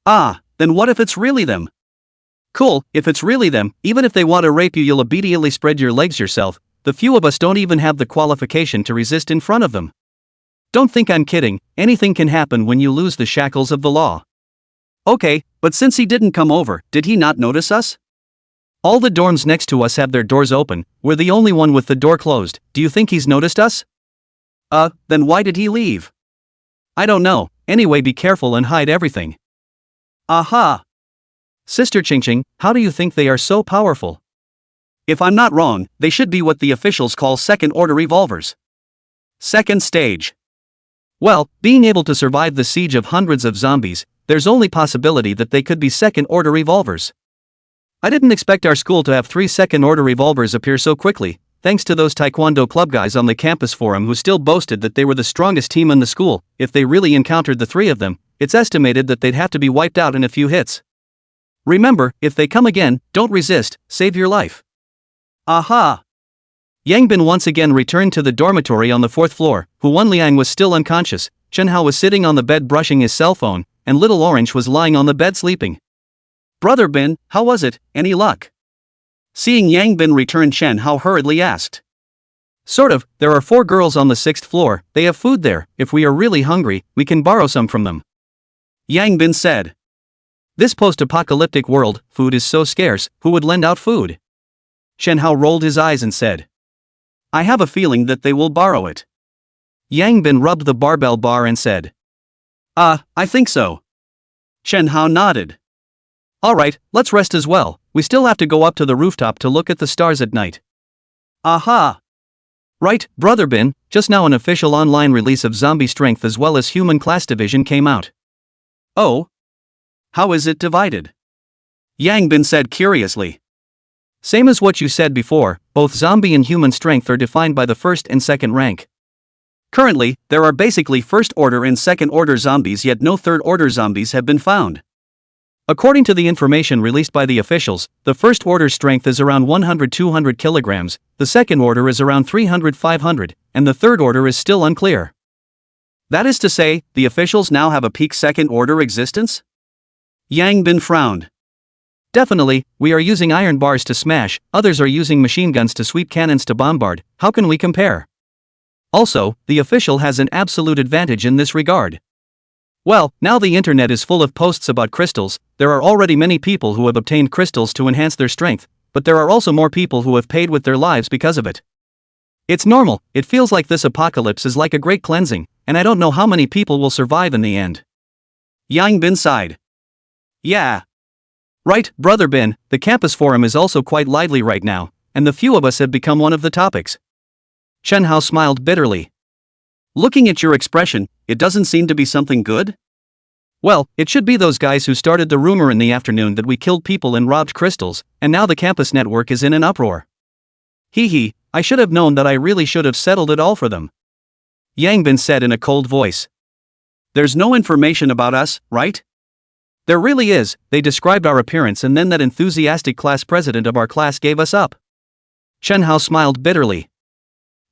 Ah, then what if it's really them? Cool, if it's really them, even if they want to rape you, you'll immediately spread your legs yourself. The few of us don't even have the qualification to resist in front of them. Don't think I'm kidding, anything can happen when you lose the shackles of the law. Okay, but since he didn't come over, did he not notice us? All the dorms next to us have their doors open, we're the only one with the door closed. Do you think he's noticed us? Then why did he leave? I don't know, anyway be careful and hide everything. Aha! Sister Ching, how do you think they are so powerful? If I'm not wrong, they should be what the officials call second-order revolvers. Second stage. Well, being able to survive the siege of hundreds of zombies, there's only possibility that they could be second-order revolvers. I didn't expect our school to have 3 second-order revolvers appear so quickly, thanks to those taekwondo club guys on the campus forum who still boasted that they were the strongest team in the school. If they really encountered the 3 of them, it's estimated that they'd have to be wiped out in a few hits. Remember, if they come again, don't resist, save your life. Aha! Yang Bin once again returned to the dormitory on the 4th floor. Huan Liang was still unconscious, Chen Hao was sitting on the bed brushing his cell phone, and Little Orange was lying on the bed sleeping. Brother Bin, how was it, any luck? Seeing Yang Bin return, Chen Hao hurriedly asked. Sort of, there are 4 girls on the 6th floor, they have food there, if we are really hungry, we can borrow some from them. Yang Bin said. This post-apocalyptic world, food is so scarce, who would lend out food? Chen Hao rolled his eyes and said. I have a feeling that they will borrow it. Yang Bin rubbed the barbell bar and said. I think so. Chen Hao nodded. Alright, let's rest as well, we still have to go up to the rooftop to look at the stars at night. Aha! Right, Brother Bin, just now an official online release of Zombie Strength as well as Human Class Division came out. Oh? How is it divided? Yang Bin said curiously. Same as what you said before, both zombie and human strength are defined by the 1st and 2nd rank. Currently, there are basically 1st order and 2nd order zombies, yet no 3rd order zombies have been found. According to the information released by the officials, the 1st order strength is around 100-200 kilograms, the 2nd order is around 300-500, and the 3rd order is still unclear. That is to say, the officials now have a peak 2nd order existence? Yang Bin frowned. Definitely, we are using iron bars to smash, others are using machine guns to sweep, cannons to bombard, how can we compare? Also, the official has an absolute advantage in this regard. Well, now the internet is full of posts about crystals, there are already many people who have obtained crystals to enhance their strength, but there are also more people who have paid with their lives because of it. It's normal, it feels like this apocalypse is like a great cleansing, and I don't know how many people will survive in the end. Yang Bin sighed. Yeah. Right, Brother Bin, the campus forum is also quite lively right now, and the few of us have become one of the topics. Chen Hao smiled bitterly. Looking at your expression, it doesn't seem to be something good? Well, it should be those guys who started the rumor in the afternoon that we killed people and robbed crystals, and now the campus network is in an uproar. Hee, I should have known that. I really should have settled it all for them. Yang Bin said in a cold voice. There's no information about us, right? There really is, they described our appearance and then that enthusiastic class president of our class gave us up. Chen Hao smiled bitterly.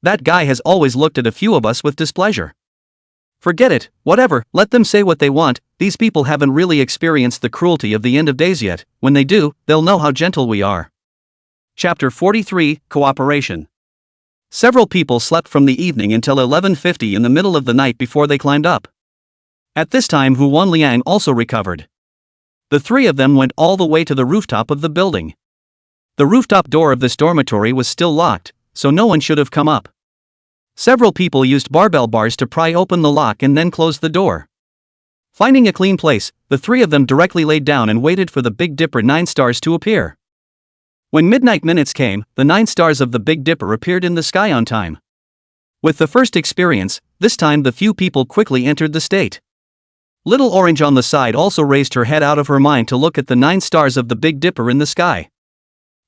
That guy has always looked at a few of us with displeasure. Forget it, whatever, let them say what they want, these people haven't really experienced the cruelty of the end of days yet, when they do, they'll know how gentle we are. Chapter 43, Cooperation. Several people slept from the evening until 11:50 in the middle of the night before they climbed up. At this time Hu Wanliang also recovered. The three of them went all the way to the rooftop of the building. The rooftop door of this dormitory was still locked, so no one should have come up. Several people used barbell bars to pry open the lock and then close the door. Finding a clean place, the three of them directly laid down and waited for the Big Dipper 9 stars to appear. When midnight minutes came, the 9 stars of the Big Dipper appeared in the sky on time. With the first experience, this time the few people quickly entered the state. Little Orange on the side also raised her head out of her mind to look at the 9 stars of the Big Dipper in the sky.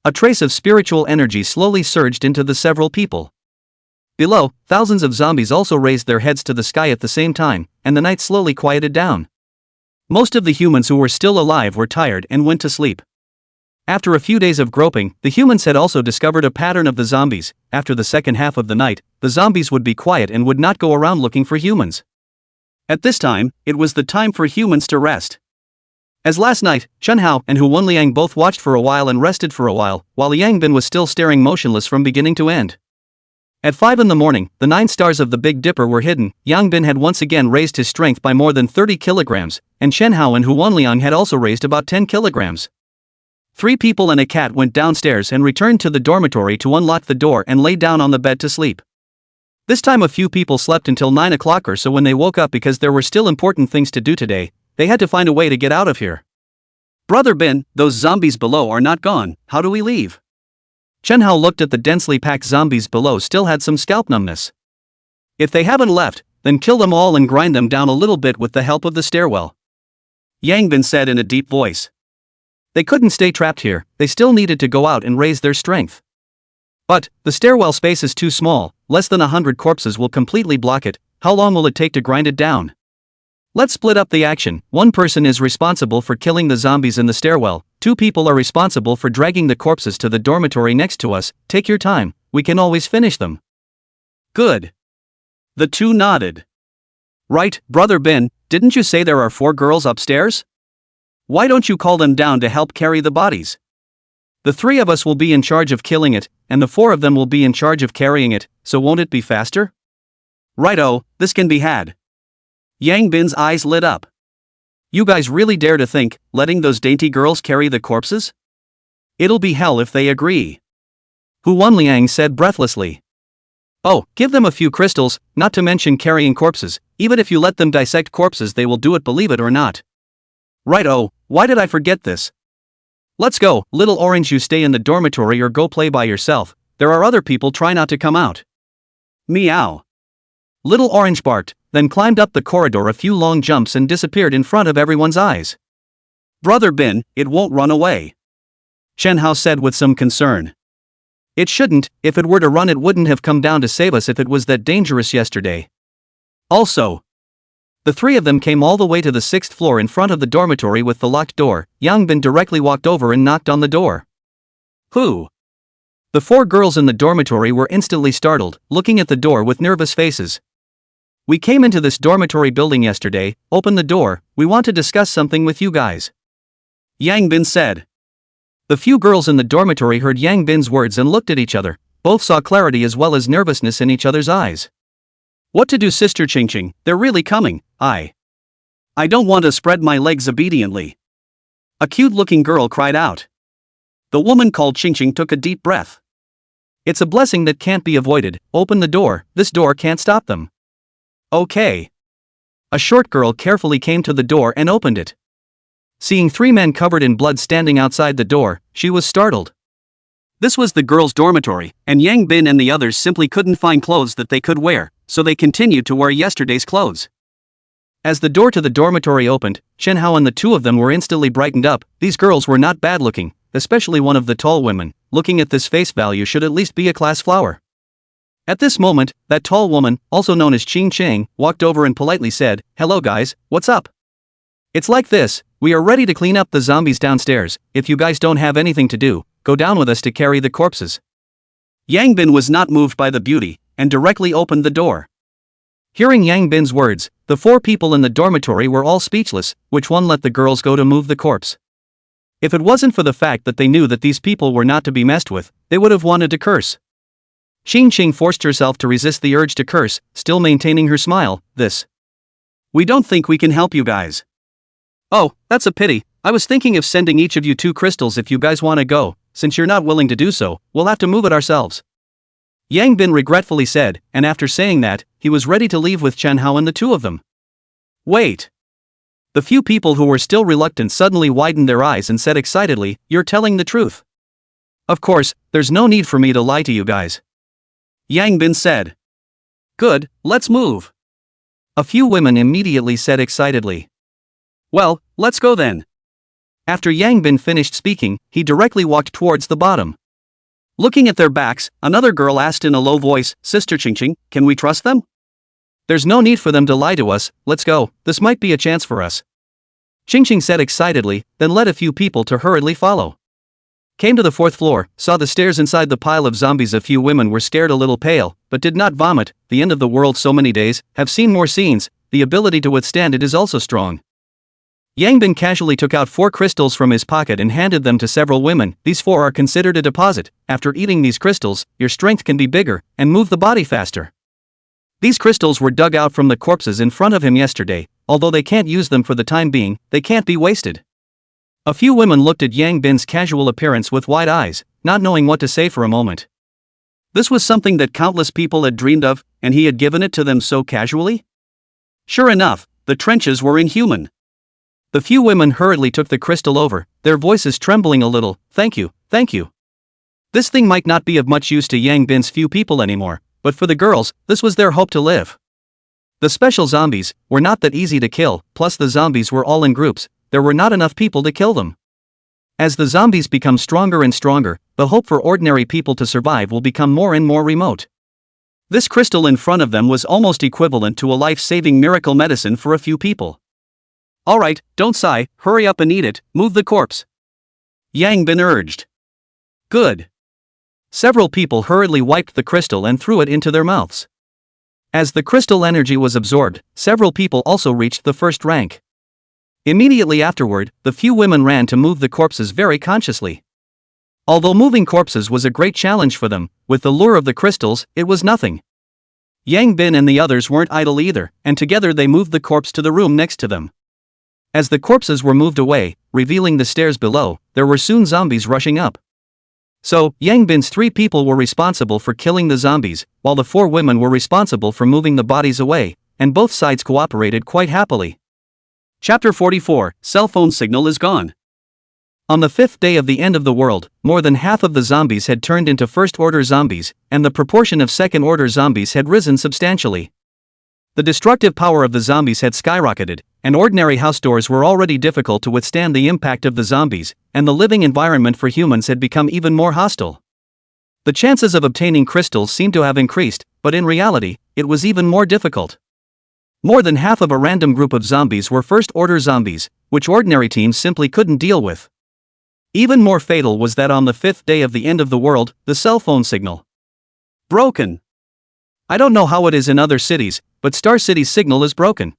A trace of spiritual energy slowly surged into the several people. Below, thousands of zombies also raised their heads to the sky at the same time, and the night slowly quieted down. Most of the humans who were still alive were tired and went to sleep. After a few days of groping, the humans had also discovered a pattern of the zombies. After the second half of the night, the zombies would be quiet and would not go around looking for humans. At this time, it was the time for humans to rest. As last night, Chen Hao and Hu Wenliang both watched for a while and rested for a while Yang Bin was still staring motionless from beginning to end. At 5 in the morning, the 9 stars of the Big Dipper were hidden. Yang Bin had once again raised his strength by more than 30 kilograms, and Chen Hao and Hu Wenliang had also raised about 10 kilograms. 3 people and a cat went downstairs and returned to the dormitory to unlock the door and lay down on the bed to sleep. This time a few people slept until 9 o'clock or so when they woke up because there were still important things to do today. They had to find a way to get out of here. Brother Bin, those zombies below are not gone, how do we leave? Chen Hao looked at the densely packed zombies below still had some scalp numbness. If they haven't left, then kill them all and grind them down a little bit with the help of the stairwell. Yang Bin said in a deep voice. They couldn't stay trapped here, they still needed to go out and raise their strength. But, the stairwell space is too small, less than 100 corpses will completely block it. How long will it take to grind it down? Let's split up the action. 1 person is responsible for killing the zombies in the stairwell, 2 people are responsible for dragging the corpses to the dormitory next to us. Take your time, we can always finish them. Good. The 2 nodded. Right, Brother Bin, didn't you say there are 4 girls upstairs? Why don't you call them down to help carry the bodies? The 3 of us will be in charge of killing it, and the 4 of them will be in charge of carrying it, so won't it be faster? Righto, this can be had. Yang Bin's eyes lit up. You guys really dare to think, letting those dainty girls carry the corpses? It'll be hell if they agree. Hu Wenliang said breathlessly. Oh, give them a few crystals, not to mention carrying corpses. Even if you let them dissect corpses they will do it, believe it or not. Right-o, why did I forget this? Let's go, Little Orange, you stay in the dormitory or go play by yourself. There are other people, try not to come out. Meow. Little Orange barked, then climbed up the corridor a few long jumps and disappeared in front of everyone's eyes. Brother Bin, it won't run away. Chen Hao said with some concern. It shouldn't, if it were to run it wouldn't have come down to save us if it was that dangerous yesterday. Also, the 3 of them came all the way to the 6th floor in front of the dormitory with the locked door. Yang Bin directly walked over and knocked on the door. Who? The 4 girls in the dormitory were instantly startled, looking at the door with nervous faces. We came into this dormitory building yesterday, open the door, we want to discuss something with you guys. Yang Bin said. The few girls in the dormitory heard Yang Bin's words and looked at each other. Both saw clarity as well as nervousness in each other's eyes. What to do, Sister Qingqing, they're really coming. I don't want to spread my legs obediently. A cute-looking girl cried out. The woman called Qingqing took a deep breath. It's a blessing that can't be avoided. Open the door, this door can't stop them. Okay. A short girl carefully came to the door and opened it. Seeing 3 men covered in blood standing outside the door, she was startled. This was the girls' dormitory, and Yang Bin and the others simply couldn't find clothes that they could wear, so they continued to wear yesterday's clothes. As the door to the dormitory opened, Chen Hao and the 2 of them were instantly brightened up. These girls were not bad looking, especially one of the tall women. Looking at this face value should at least be a class flower. At this moment, that tall woman, also known as Qing Cheng, walked over and politely said, Hello guys, what's up? It's like this, we are ready to clean up the zombies downstairs. If you guys don't have anything to do, go down with us to carry the corpses. Yang Bin was not moved by the beauty, and directly opened the door. Hearing Yang Bin's words, the 4 people in the dormitory were all speechless. Which one let the girls go to move the corpse? If it wasn't for the fact that they knew that these people were not to be messed with, they would have wanted to curse. Xing forced herself to resist the urge to curse, still maintaining her smile. We don't think we can help you guys. Oh, that's a pity. I was thinking of sending each of you 2 crystals if you guys want to go. Since you're not willing to do so, we'll have to move it ourselves. Yang Bin regretfully said, and after saying that, he was ready to leave with Chen Hao and the 2 of them. Wait. The few people who were still reluctant suddenly widened their eyes and said excitedly, "You're telling the truth." "Of course, there's no need for me to lie to you guys," Yang Bin said. "Good, let's move." A few women immediately said excitedly. "Well, let's go then." After Yang Bin finished speaking, he directly walked towards the bottom. Looking at their backs, another girl asked in a low voice, "Sister Qingqing, can we trust them?" "There's no need for them to lie to us, let's go, this might be a chance for us," Qingqing said excitedly, then led a few people to hurriedly follow. Came to the 4th floor, saw the stairs inside the pile of zombies. A few women were scared, a little pale, but did not vomit. The end of the world, so many days, have seen more scenes, the ability to withstand it is also strong. Yang Bin casually took out 4 crystals from his pocket and handed them to several women. These 4 are considered a deposit. After eating these crystals, your strength can be bigger and move the body faster. These crystals were dug out from the corpses in front of him yesterday. Although they can't use them for the time being, they can't be wasted. A few women looked at Yang Bin's casual appearance with wide eyes, not knowing what to say for a moment. This was something that countless people had dreamed of, and he had given it to them so casually? Sure enough, the trenches were inhuman. The few women hurriedly took the crystal over, their voices trembling a little. Thank you, thank you. This thing might not be of much use to Yang Bin's few people anymore, but for the girls, this was their hope to live. The special zombies were not that easy to kill, plus the zombies were all in groups. There were not enough people to kill them. As the zombies become stronger and stronger, the hope for ordinary people to survive will become more and more remote. This crystal in front of them was almost equivalent to a life-saving miracle medicine for a few people. Alright, don't sigh, hurry up and eat it, move the corpse, Yang Bin urged. Good. Several people hurriedly wiped the crystal and threw it into their mouths. As the crystal energy was absorbed, several people also reached the 1st rank. Immediately afterward, the few women ran to move the corpses very consciously. Although moving corpses was a great challenge for them, with the lure of the crystals, it was nothing. Yang Bin and the others weren't idle either, and together they moved the corpse to the room next to them. As the corpses were moved away, revealing the stairs below, there were soon zombies rushing up. So, Yang Bin's 3 people were responsible for killing the zombies, while the 4 women were responsible for moving the bodies away, and both sides cooperated quite happily. Chapter 44, Cell phone signal is gone. On the 5th day of the end of the world, more than half of the zombies had turned into first-order zombies, and the proportion of second-order zombies had risen substantially. The destructive power of the zombies had skyrocketed, and ordinary house doors were already difficult to withstand the impact of the zombies, and the living environment for humans had become even more hostile. The chances of obtaining crystals seemed to have increased, but in reality, it was even more difficult. More than half of a random group of zombies were first-order zombies, which ordinary teams simply couldn't deal with. Even more fatal was that on the 5th day of the end of the world, the cell phone signal broken. I don't know how it is in other cities, but Star City's signal is broken.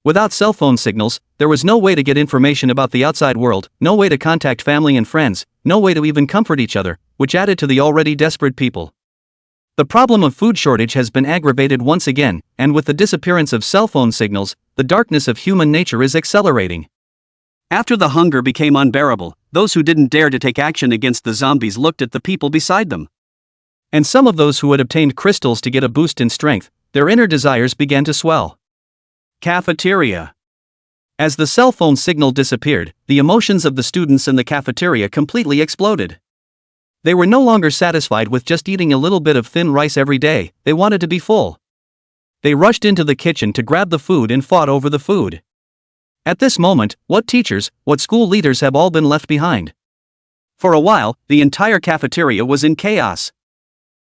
Without cell phone signals, there was no way to get information about the outside world, no way to contact family and friends, no way to even comfort each other, which added to the already desperate people. The problem of food shortage has been aggravated once again, and with the disappearance of cell phone signals, the darkness of human nature is accelerating. After the hunger became unbearable, those who didn't dare to take action against the zombies looked at the people beside them. And some of those who had obtained crystals to get a boost in strength, their inner desires began to swell. Cafeteria. As the cell phone signal disappeared, the emotions of the students in the cafeteria completely exploded. They were no longer satisfied with just eating a little bit of thin rice every day, they wanted to be full. They rushed into the kitchen to grab the food and fought over the food. At this moment, what teachers, what school leaders have all been left behind? For a while, the entire cafeteria was in chaos.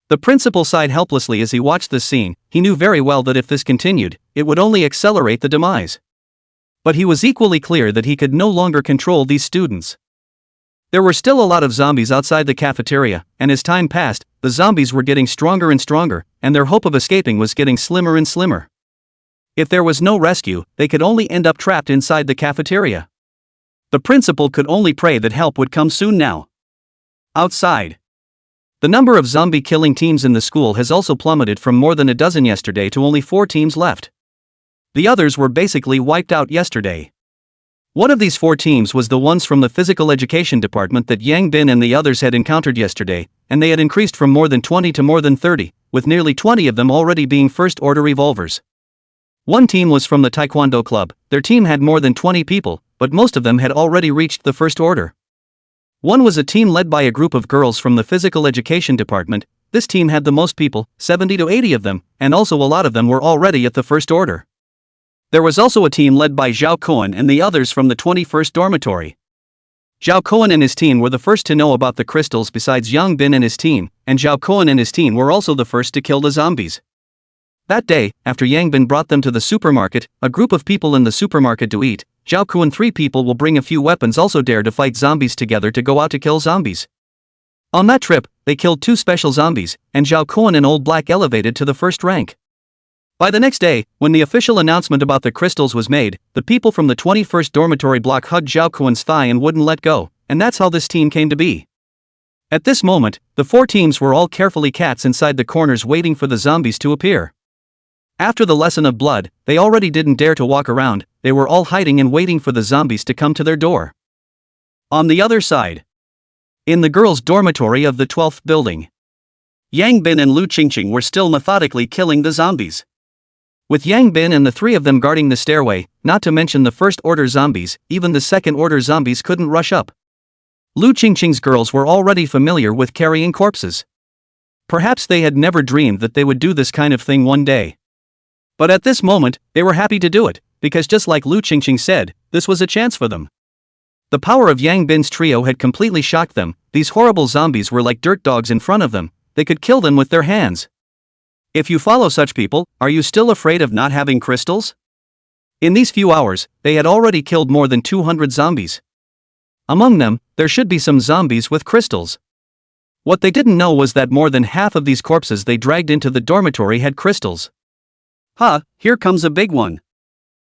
The principal sighed helplessly as he watched this scene. He knew very well that if this continued, it would only accelerate the demise. But he was equally clear that he could no longer control these students. There were still a lot of zombies outside the cafeteria, and as time passed, the zombies were getting stronger and stronger, and their hope of escaping was getting slimmer and slimmer. If there was no rescue, they could only end up trapped inside the cafeteria. The principal could only pray that help would come soon now. Outside. The number of zombie-killing teams in the school has also plummeted from more than a dozen yesterday to only 4 teams left. The others were basically wiped out yesterday. One of these 4 teams was the ones from the physical education department that Yang Bin and the others had encountered yesterday, and they had increased from more than 20 to more than 30, with nearly 20 of them already being first-order revolvers. One team was from the Taekwondo club. Their team had more than 20 people, but most of them had already reached the first order. One was a team led by a group of girls from the physical education department. This team had the most people, 70 to 80 of them, and also a lot of them were already at the first order. There was also a team led by Zhao Cohen and the others from the 21st dormitory. Zhao Cohen and his team were the first to know about the crystals besides Yang Bin and his team, and Zhao Cohen and his team were also the first to kill the zombies. That day, after Yang Bin brought them to the supermarket, a group of people in the supermarket to eat, Zhao Ku and 3 people will bring a few weapons also dare to fight zombies together to go out to kill zombies. On that trip, they killed 2 special zombies, and Zhao Ku and Old Black elevated to the first rank. By the next day, when the official announcement about the crystals was made, the people from the 21st dormitory block hugged Zhao Kuan's thigh and wouldn't let go, and that's how this team came to be. At this moment, the 4 teams were all carefully cats inside the corners waiting for the zombies to appear. After the lesson of blood, they already didn't dare to walk around, they were all hiding and waiting for the zombies to come to their door. On the other side, in the girls' dormitory of the 12th building, Yang Bin and Lu Qingqing were still methodically killing the zombies. With Yang Bin and the 3 of them guarding the stairway, not to mention the first-order zombies, even the second-order zombies couldn't rush up. Lu Qingqing's girls were already familiar with carrying corpses. Perhaps they had never dreamed that they would do this kind of thing one day. But at this moment, they were happy to do it, because just like Lu Qingqing said, this was a chance for them. The power of Yang Bin's trio had completely shocked them. These horrible zombies were like dirt dogs in front of them. They could kill them with their hands. If you follow such people, are you still afraid of not having crystals? In these few hours, they had already killed more than 200 zombies. Among them, there should be some zombies with crystals. What they didn't know was that more than half of these corpses they dragged into the dormitory had crystals. Here comes a big one.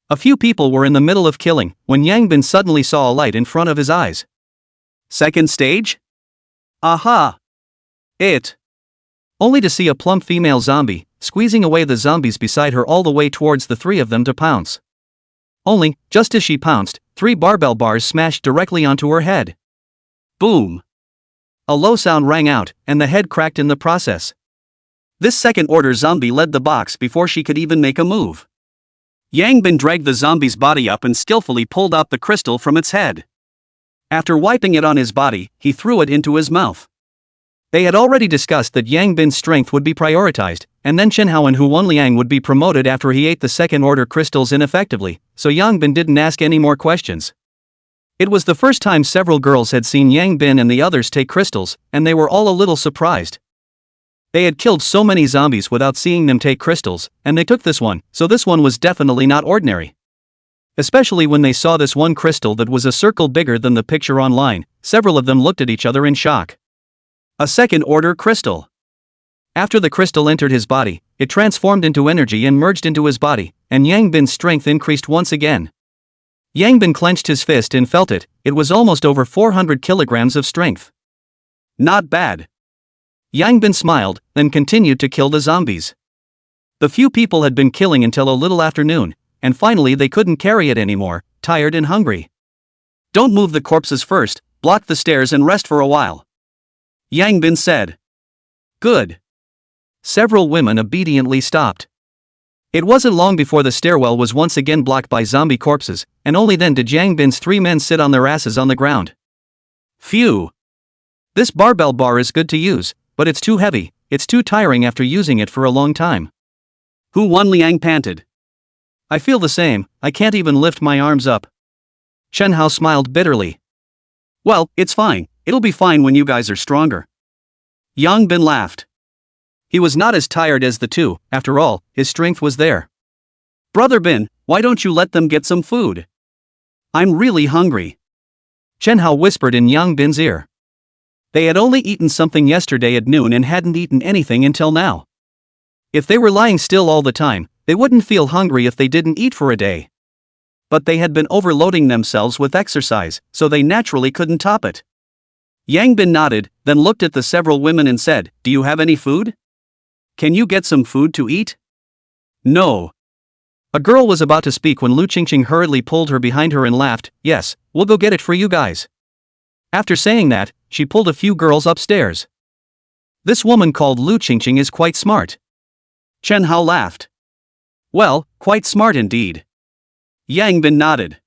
A few people were in the middle of killing, when Yang Bin suddenly saw a light in front of his eyes. Second stage? Aha! It. Only to see a plump female zombie, squeezing away the zombies beside her all the way towards the 3 of them to pounce. Only, just as she pounced, 3 barbell bars smashed directly onto her head. Boom! A low sound rang out, and the head cracked in the process. This second-order zombie led the box before she could even make a move. Yang Bin dragged the zombie's body up and skillfully pulled out the crystal from its head. After wiping it on his body, he threw it into his mouth. They had already discussed that Yang Bin's strength would be prioritized, and then Chen Hao and Hu Wenliang would be promoted after he ate the second-order crystals ineffectively, so Yang Bin didn't ask any more questions. It was the first time several girls had seen Yang Bin and the others take crystals, and they were all a little surprised. They had killed so many zombies without seeing them take crystals, and they took this one, so this one was definitely not ordinary. Especially when they saw this one crystal that was a circle bigger than the picture online, several of them looked at each other in shock. A second-order crystal. After the crystal entered his body, it transformed into energy and merged into his body, and Yang Bin's strength increased once again. Yang Bin clenched his fist and felt it. It was almost over 400 kilograms of strength. Not bad. Yang Bin smiled, then continued to kill the zombies. The few people had been killing until a little after noon, and finally they couldn't carry it anymore, tired and hungry. Don't move the corpses first, block the stairs and rest for a while. Yang Bin said. Good. Several women obediently stopped. It wasn't long before the stairwell was once again blocked by zombie corpses, and only then did Yang Bin's 3 men sit on their asses on the ground. Phew. This barbell bar is good to use, but it's too heavy, it's too tiring after using it for a long time. Hu Wenliang panted. I feel the same, I can't even lift my arms up. Chen Hao smiled bitterly. Well, it's fine, it'll be fine when you guys are stronger. Yang Bin laughed. He was not as tired as the 2, after all, his strength was there. Brother Bin, why don't you let them get some food? I'm really hungry. Chen Hao whispered in Yang Bin's ear. They had only eaten something yesterday at noon and hadn't eaten anything until now. If they were lying still all the time, they wouldn't feel hungry if they didn't eat for a day. But they had been overloading themselves with exercise, so they naturally couldn't top it. Yang Bin nodded, then looked at the several women and said, "Do you have any food? Can you get some food to eat?" "No." A girl was about to speak when Lu Qingqing hurriedly pulled her behind her and laughed, "Yes, we'll go get it for you guys." After saying that, she pulled a few girls upstairs. This woman called Lu Qingqing is quite smart. Chen Hao laughed. Well, quite smart indeed. Yang Bin nodded.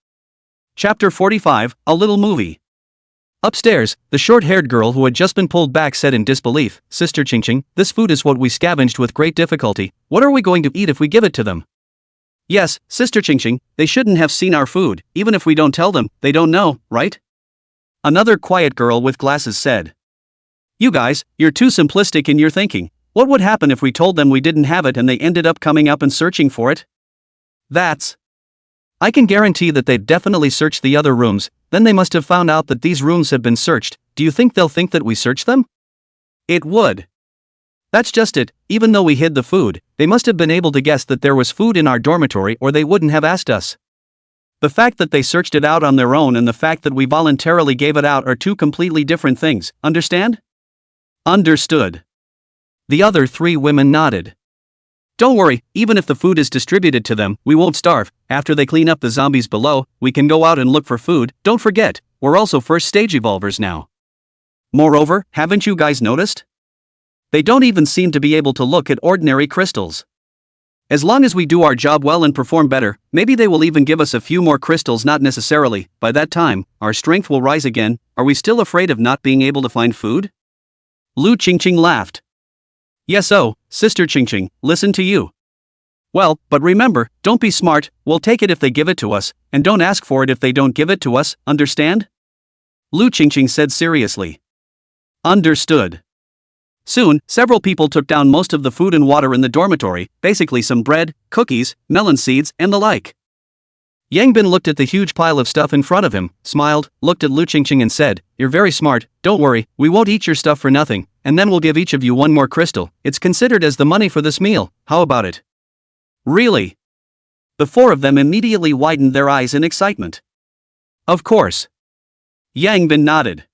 Chapter 45, A Little Movie. Upstairs, the short-haired girl who had just been pulled back said in disbelief, "Sister Qingqing, this food is what we scavenged with great difficulty. What are we going to eat if we give it to them?" "Yes, Sister Qingqing, they shouldn't have seen our food. Even if we don't tell them, they don't know, right?" Another quiet girl with glasses said. "You guys, you're too simplistic in your thinking. What would happen if we told them we didn't have it and they ended up coming up and searching for it?" I can guarantee that they'd definitely searched the other rooms, then they must have found out that these rooms have been searched. Do you think they'll think that we searched them? It would. That's just it, even though we hid the food, they must have been able to guess that there was food in our dormitory or they wouldn't have asked us. The fact that they searched it out on their own and the fact that we voluntarily gave it out are two completely different things, understand? Understood. The other three women nodded. Don't worry, even if the food is distributed to them, we won't starve. After they clean up the zombies below, we can go out and look for food. Don't forget, we're also first stage evolvers now. Moreover, haven't you guys noticed? They don't even seem to be able to look at ordinary crystals. As long as we do our job well and perform better, maybe they will even give us a few more crystals. Not necessarily. By that time, our strength will rise again. Are we still afraid of not being able to find food? Lu Qingqing laughed. Yes, oh, Sister Qingqing, listen to you. Well, but remember, don't be smart, we'll take it if they give it to us, and don't ask for it if they don't give it to us, understand? Lu Qingqing said seriously. Understood. Soon, several people took down most of the food and water in the dormitory, basically some bread, cookies, melon seeds, and the like. Yang Bin looked at the huge pile of stuff in front of him, smiled, looked at Lu Qingqing and said, "You're very smart, don't worry, we won't eat your stuff for nothing, and then we'll give each of you one more crystal. It's considered as the money for this meal, how about it?" Really? The four of them immediately widened their eyes in excitement. Of course. Yang Bin nodded.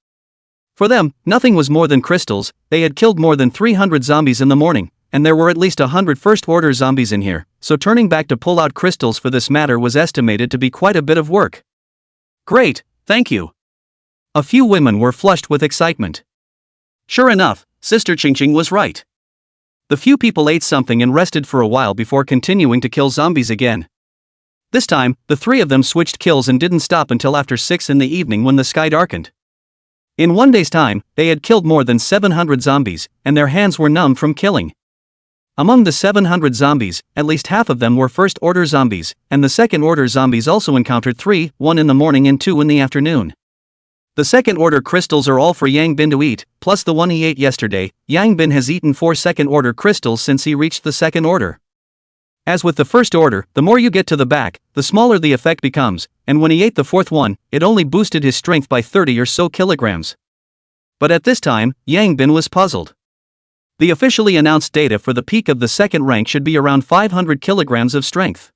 For them, nothing was more than crystals. They had killed more than 300 zombies in the morning, and there were at least 100 first-order zombies in here, so turning back to pull out crystals for this matter was estimated to be quite a bit of work. Great, thank you. A few women were flushed with excitement. Sure enough, Sister Qingqing was right. The few people ate something and rested for a while before continuing to kill zombies again. This time, the three of them switched kills and didn't stop until after 6 in the evening when the sky darkened. In one day's time, they had killed more than 700 zombies, and their hands were numb from killing. Among the 700 zombies, at least half of them were first-order zombies, and the second-order zombies also encountered 3, 1 in the morning and 2 in the afternoon. The second-order crystals are all for Yang Bin to eat, plus the one he ate yesterday. Yang Bin has eaten 4 second-order crystals since he reached the second order. As with the first order, the more you get to the back, the smaller the effect becomes, and when he ate the fourth one, it only boosted his strength by 30 or so kilograms. But at this time, Yang Bin was puzzled. The officially announced data for the peak of the second rank should be around 500 kilograms of strength.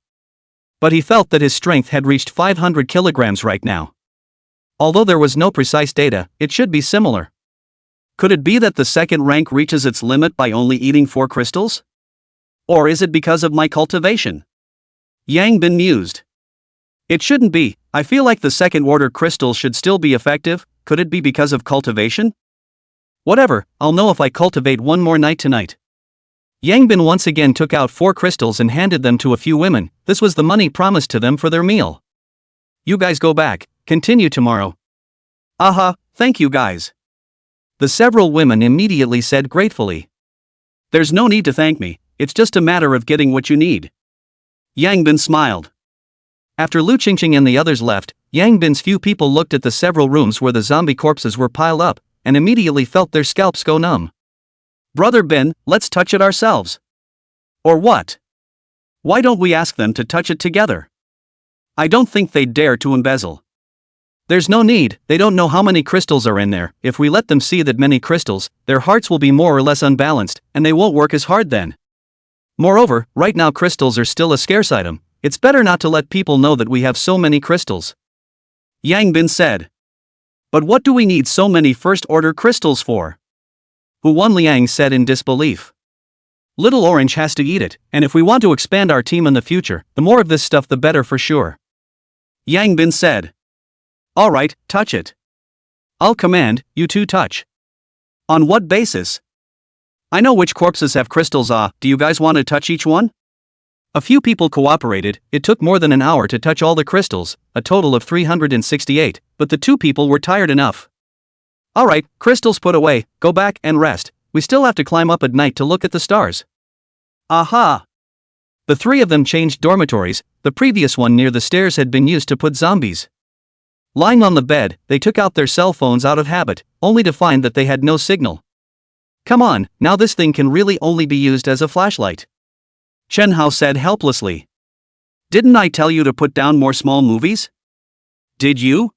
But he felt that his strength had reached 500 kilograms right now. Although there was no precise data, it should be similar. Could it be that the second rank reaches its limit by only eating 4 crystals? Or is it because of my cultivation? Yang Bin mused. It shouldn't be. I feel like the second-order crystals should still be effective. Could it be because of cultivation? Whatever, I'll know if I cultivate one more night tonight. Yang Bin once again took out 4 crystals and handed them to a few women. This was the money promised to them for their meal. You guys go back, continue tomorrow. Aha, thank you guys. The several women immediately said gratefully. There's no need to thank me. It's just a matter of getting what you need. Yang Bin smiled. After Lu Qingqing and the others left, Yang Bin's few people looked at the several rooms where the zombie corpses were piled up, and immediately felt their scalps go numb. Brother Bin, let's touch it ourselves. Or what? Why don't we ask them to touch it together? I don't think they'd dare to embezzle. There's no need, they don't know how many crystals are in there. If we let them see that many crystals, their hearts will be more or less unbalanced, and they won't work as hard then. Moreover, right now crystals are still a scarce item. It's better not to let people know that we have so many crystals. Yang Bin said. But what do we need so many first-order crystals for? Hu Wanliang said in disbelief. Little Orange has to eat it, and if we want to expand our team in the future, the more of this stuff the better for sure. Yang Bin said. Alright, touch it. I'll command, you two touch. On what basis? I know which corpses have crystals. Do you guys want to touch each one? A few people cooperated. It took more than an hour to touch all the crystals, a total of 368, but the two people were tired enough. Alright, crystals put away, go back and rest. We still have to climb up at night to look at the stars. Aha! The three of them changed dormitories. The previous one near the stairs had been used to put zombies. Lying on the bed, they took out their cell phones out of habit, only to find that they had no signal. Come on, now this thing can really only be used as a flashlight. Chen Hao said helplessly. Didn't I tell you to put down more small movies? Did you?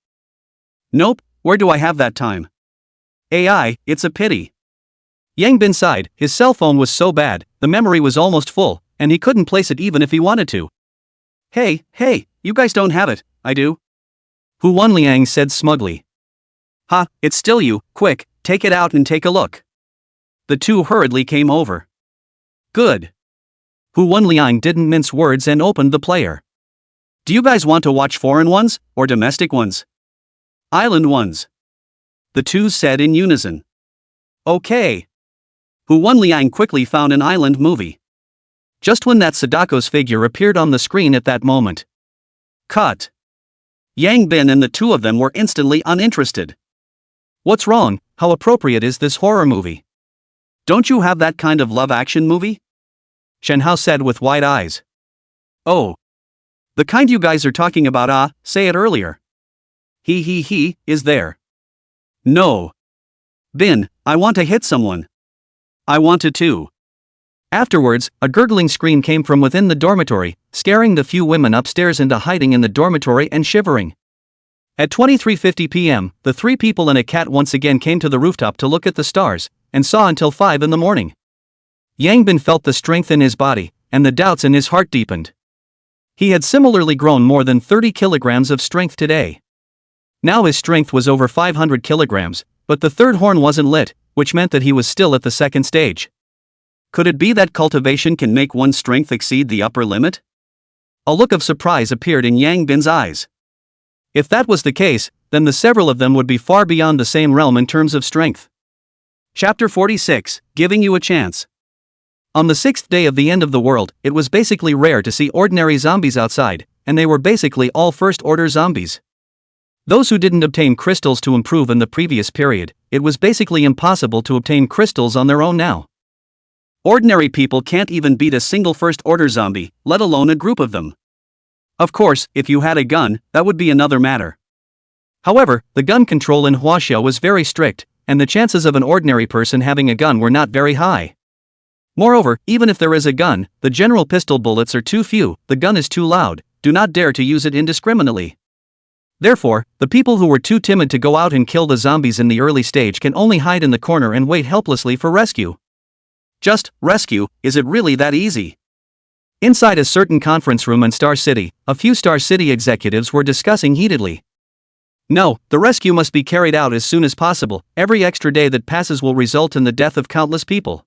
Nope, where do I have that time? AI, it's a pity. Yang Bin sighed. His cell phone was so bad, the memory was almost full, and he couldn't place it even if he wanted to. Hey, you guys don't have it, I do. Hu Wanliang said smugly. Ha, it's still you, quick, take it out and take a look. The two hurriedly came over. Good. Hu Wanliang didn't mince words and opened the player. Do you guys want to watch foreign ones, or domestic ones? Island ones. The two said in unison. Okay. Hu Wanliang quickly found an island movie. Just when that Sadako's figure appeared on the screen at that moment. Cut. Yang Bin and the two of them were instantly uninterested. What's wrong? How appropriate is this horror movie? Don't you have that kind of love action movie? Shen Hao said with wide eyes. Oh. The kind you guys are talking about, say it earlier. He, is there? No. Bin, I want to hit someone. I want to too. Afterwards, a gurgling scream came from within the dormitory, scaring the few women upstairs into hiding in the dormitory and shivering. At 23:50 p.m., the three people and a cat once again came to the rooftop to look at the stars, and saw until 5 in the morning. Yang Bin felt the strength in his body, and the doubts in his heart deepened. He had similarly grown more than 30 kilograms of strength today. Now his strength was over 500 kilograms, but the third horn wasn't lit, which meant that he was still at the second stage. Could it be that cultivation can make one's strength exceed the upper limit? A look of surprise appeared in Yang Bin's eyes. If that was the case, then the several of them would be far beyond the same realm in terms of strength. Chapter 46, Giving You a Chance. On the 6th day of the end of the world, it was basically rare to see ordinary zombies outside, and they were basically all first-order zombies. Those who didn't obtain crystals to improve in the previous period, it was basically impossible to obtain crystals on their own now. Ordinary people can't even beat a single first-order zombie, let alone a group of them. Of course, if you had a gun, that would be another matter. However, the gun control in Huaxia was very strict, and the chances of an ordinary person having a gun were not very high. Moreover, even if there is a gun, the general pistol bullets are too few, the gun is too loud, do not dare to use it indiscriminately. Therefore, the people who were too timid to go out and kill the zombies in the early stage can only hide in the corner and wait helplessly for rescue. Just, rescue, is it really that easy? Inside a certain conference room in Star City, a few Star City executives were discussing heatedly. No, the rescue must be carried out as soon as possible. Every extra day that passes will result in the death of countless people.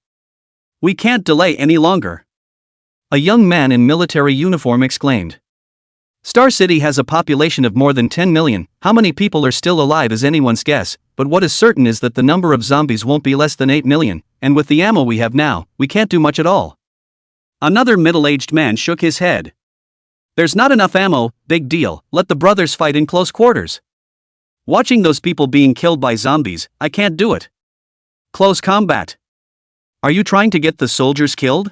We can't delay any longer. A young man in military uniform exclaimed. Star City has a population of more than 10 million, how many people are still alive is anyone's guess, but what is certain is that the number of zombies won't be less than 8 million, and with the ammo we have now, we can't do much at all. Another middle-aged man shook his head. There's not enough ammo, big deal, let the brothers fight in close quarters. Watching those people being killed by zombies, I can't do it. Close combat. Are you trying to get the soldiers killed?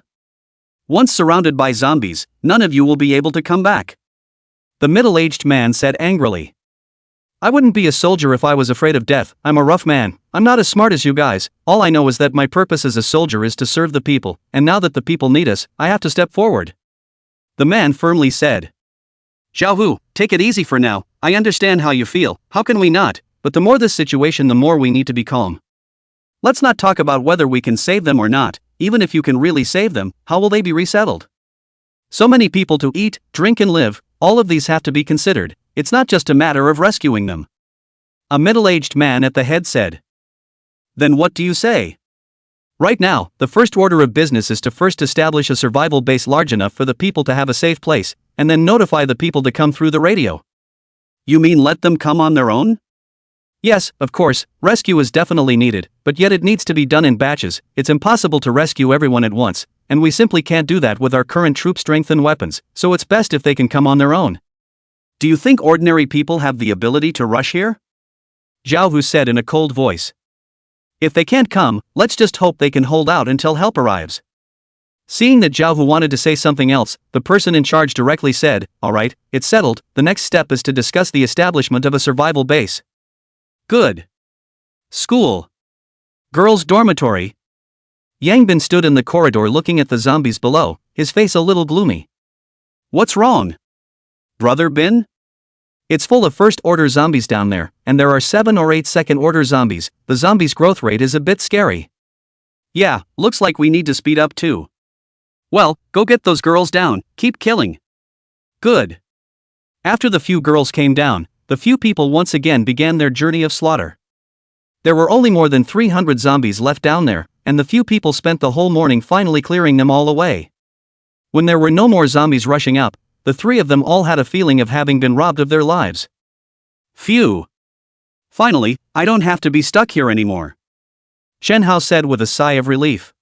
Once surrounded by zombies, none of you will be able to come back. The middle-aged man said angrily. I wouldn't be a soldier if I was afraid of death, I'm a rough man, I'm not as smart as you guys, all I know is that my purpose as a soldier is to serve the people, and now that the people need us, I have to step forward. The man firmly said. Xiaohu, take it easy for now, I understand how you feel, how can we not, but the more this situation the more we need to be calm. Let's not talk about whether we can save them or not, even if you can really save them, how will they be resettled? So many people to eat, drink and live, all of these have to be considered, it's not just a matter of rescuing them. A middle-aged man at the head said. Then what do you say? Right now, the first order of business is to first establish a survival base large enough for the people to have a safe place, and then notify the people to come through the radio. You mean let them come on their own? Yes, of course, rescue is definitely needed, but yet it needs to be done in batches. It's impossible to rescue everyone at once, and we simply can't do that with our current troop strength and weapons, so it's best if they can come on their own. Do you think ordinary people have the ability to rush here? Zhao Hu said in a cold voice. If they can't come, let's just hope they can hold out until help arrives. Seeing that Zhao Hu wanted to say something else, the person in charge directly said, Alright, it's settled, the next step is to discuss the establishment of a survival base. Good. School. Girls' dormitory. Yang Bin stood in the corridor looking at the zombies below, his face a little gloomy. What's wrong? Brother Bin? It's full of first-order zombies down there, and there are 7 or 8 second-order zombies. The zombies' growth rate is a bit scary. Yeah, looks like we need to speed up too. Well, go get those girls down, keep killing. Good. After the few girls came down, the few people once again began their journey of slaughter. There were only more than 300 zombies left down there, and the few people spent the whole morning finally clearing them all away. When there were no more zombies rushing up, the 3 of them all had a feeling of having been robbed of their lives. Phew. Finally, I don't have to be stuck here anymore. Shen Hao said with a sigh of relief.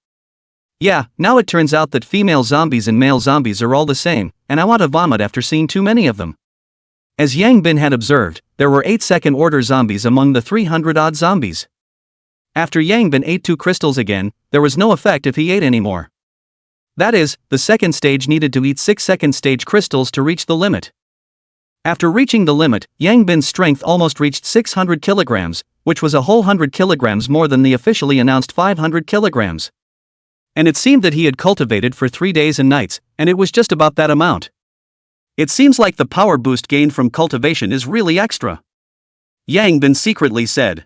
Yeah, now it turns out that female zombies and male zombies are all the same, and I want to vomit after seeing too many of them. As Yang Bin had observed, there were 8 second-order zombies among the 300-odd zombies. After Yang Bin ate 2 crystals again, there was no effect if he ate any more. That is, the second stage needed to eat 6 second-stage crystals to reach the limit. After reaching the limit, Yang Bin's strength almost reached 600 kilograms, which was a whole 100 kilograms more than the officially announced 500 kilograms. And it seemed that he had cultivated for 3 days and nights, and it was just about that amount. It seems like the power boost gained from cultivation is really extra. Yang Bin secretly said.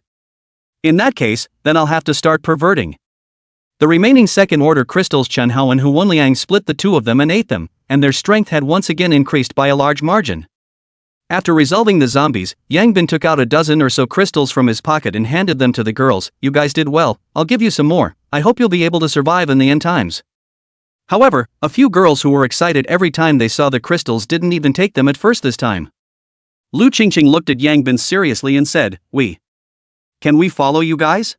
In that case, then I'll have to start perverting. The remaining second-order crystals Chen Hao and Hu Wenliang split the 2 of them and ate them, and their strength had once again increased by a large margin. After resolving the zombies, Yang Bin took out a dozen or so crystals from his pocket and handed them to the girls. You guys did well, I'll give you some more, I hope you'll be able to survive in the end times. However, a few girls who were excited every time they saw the crystals didn't even take them at first this time. Lu Qingqing looked at Yang Bin seriously and said, Can we follow you guys?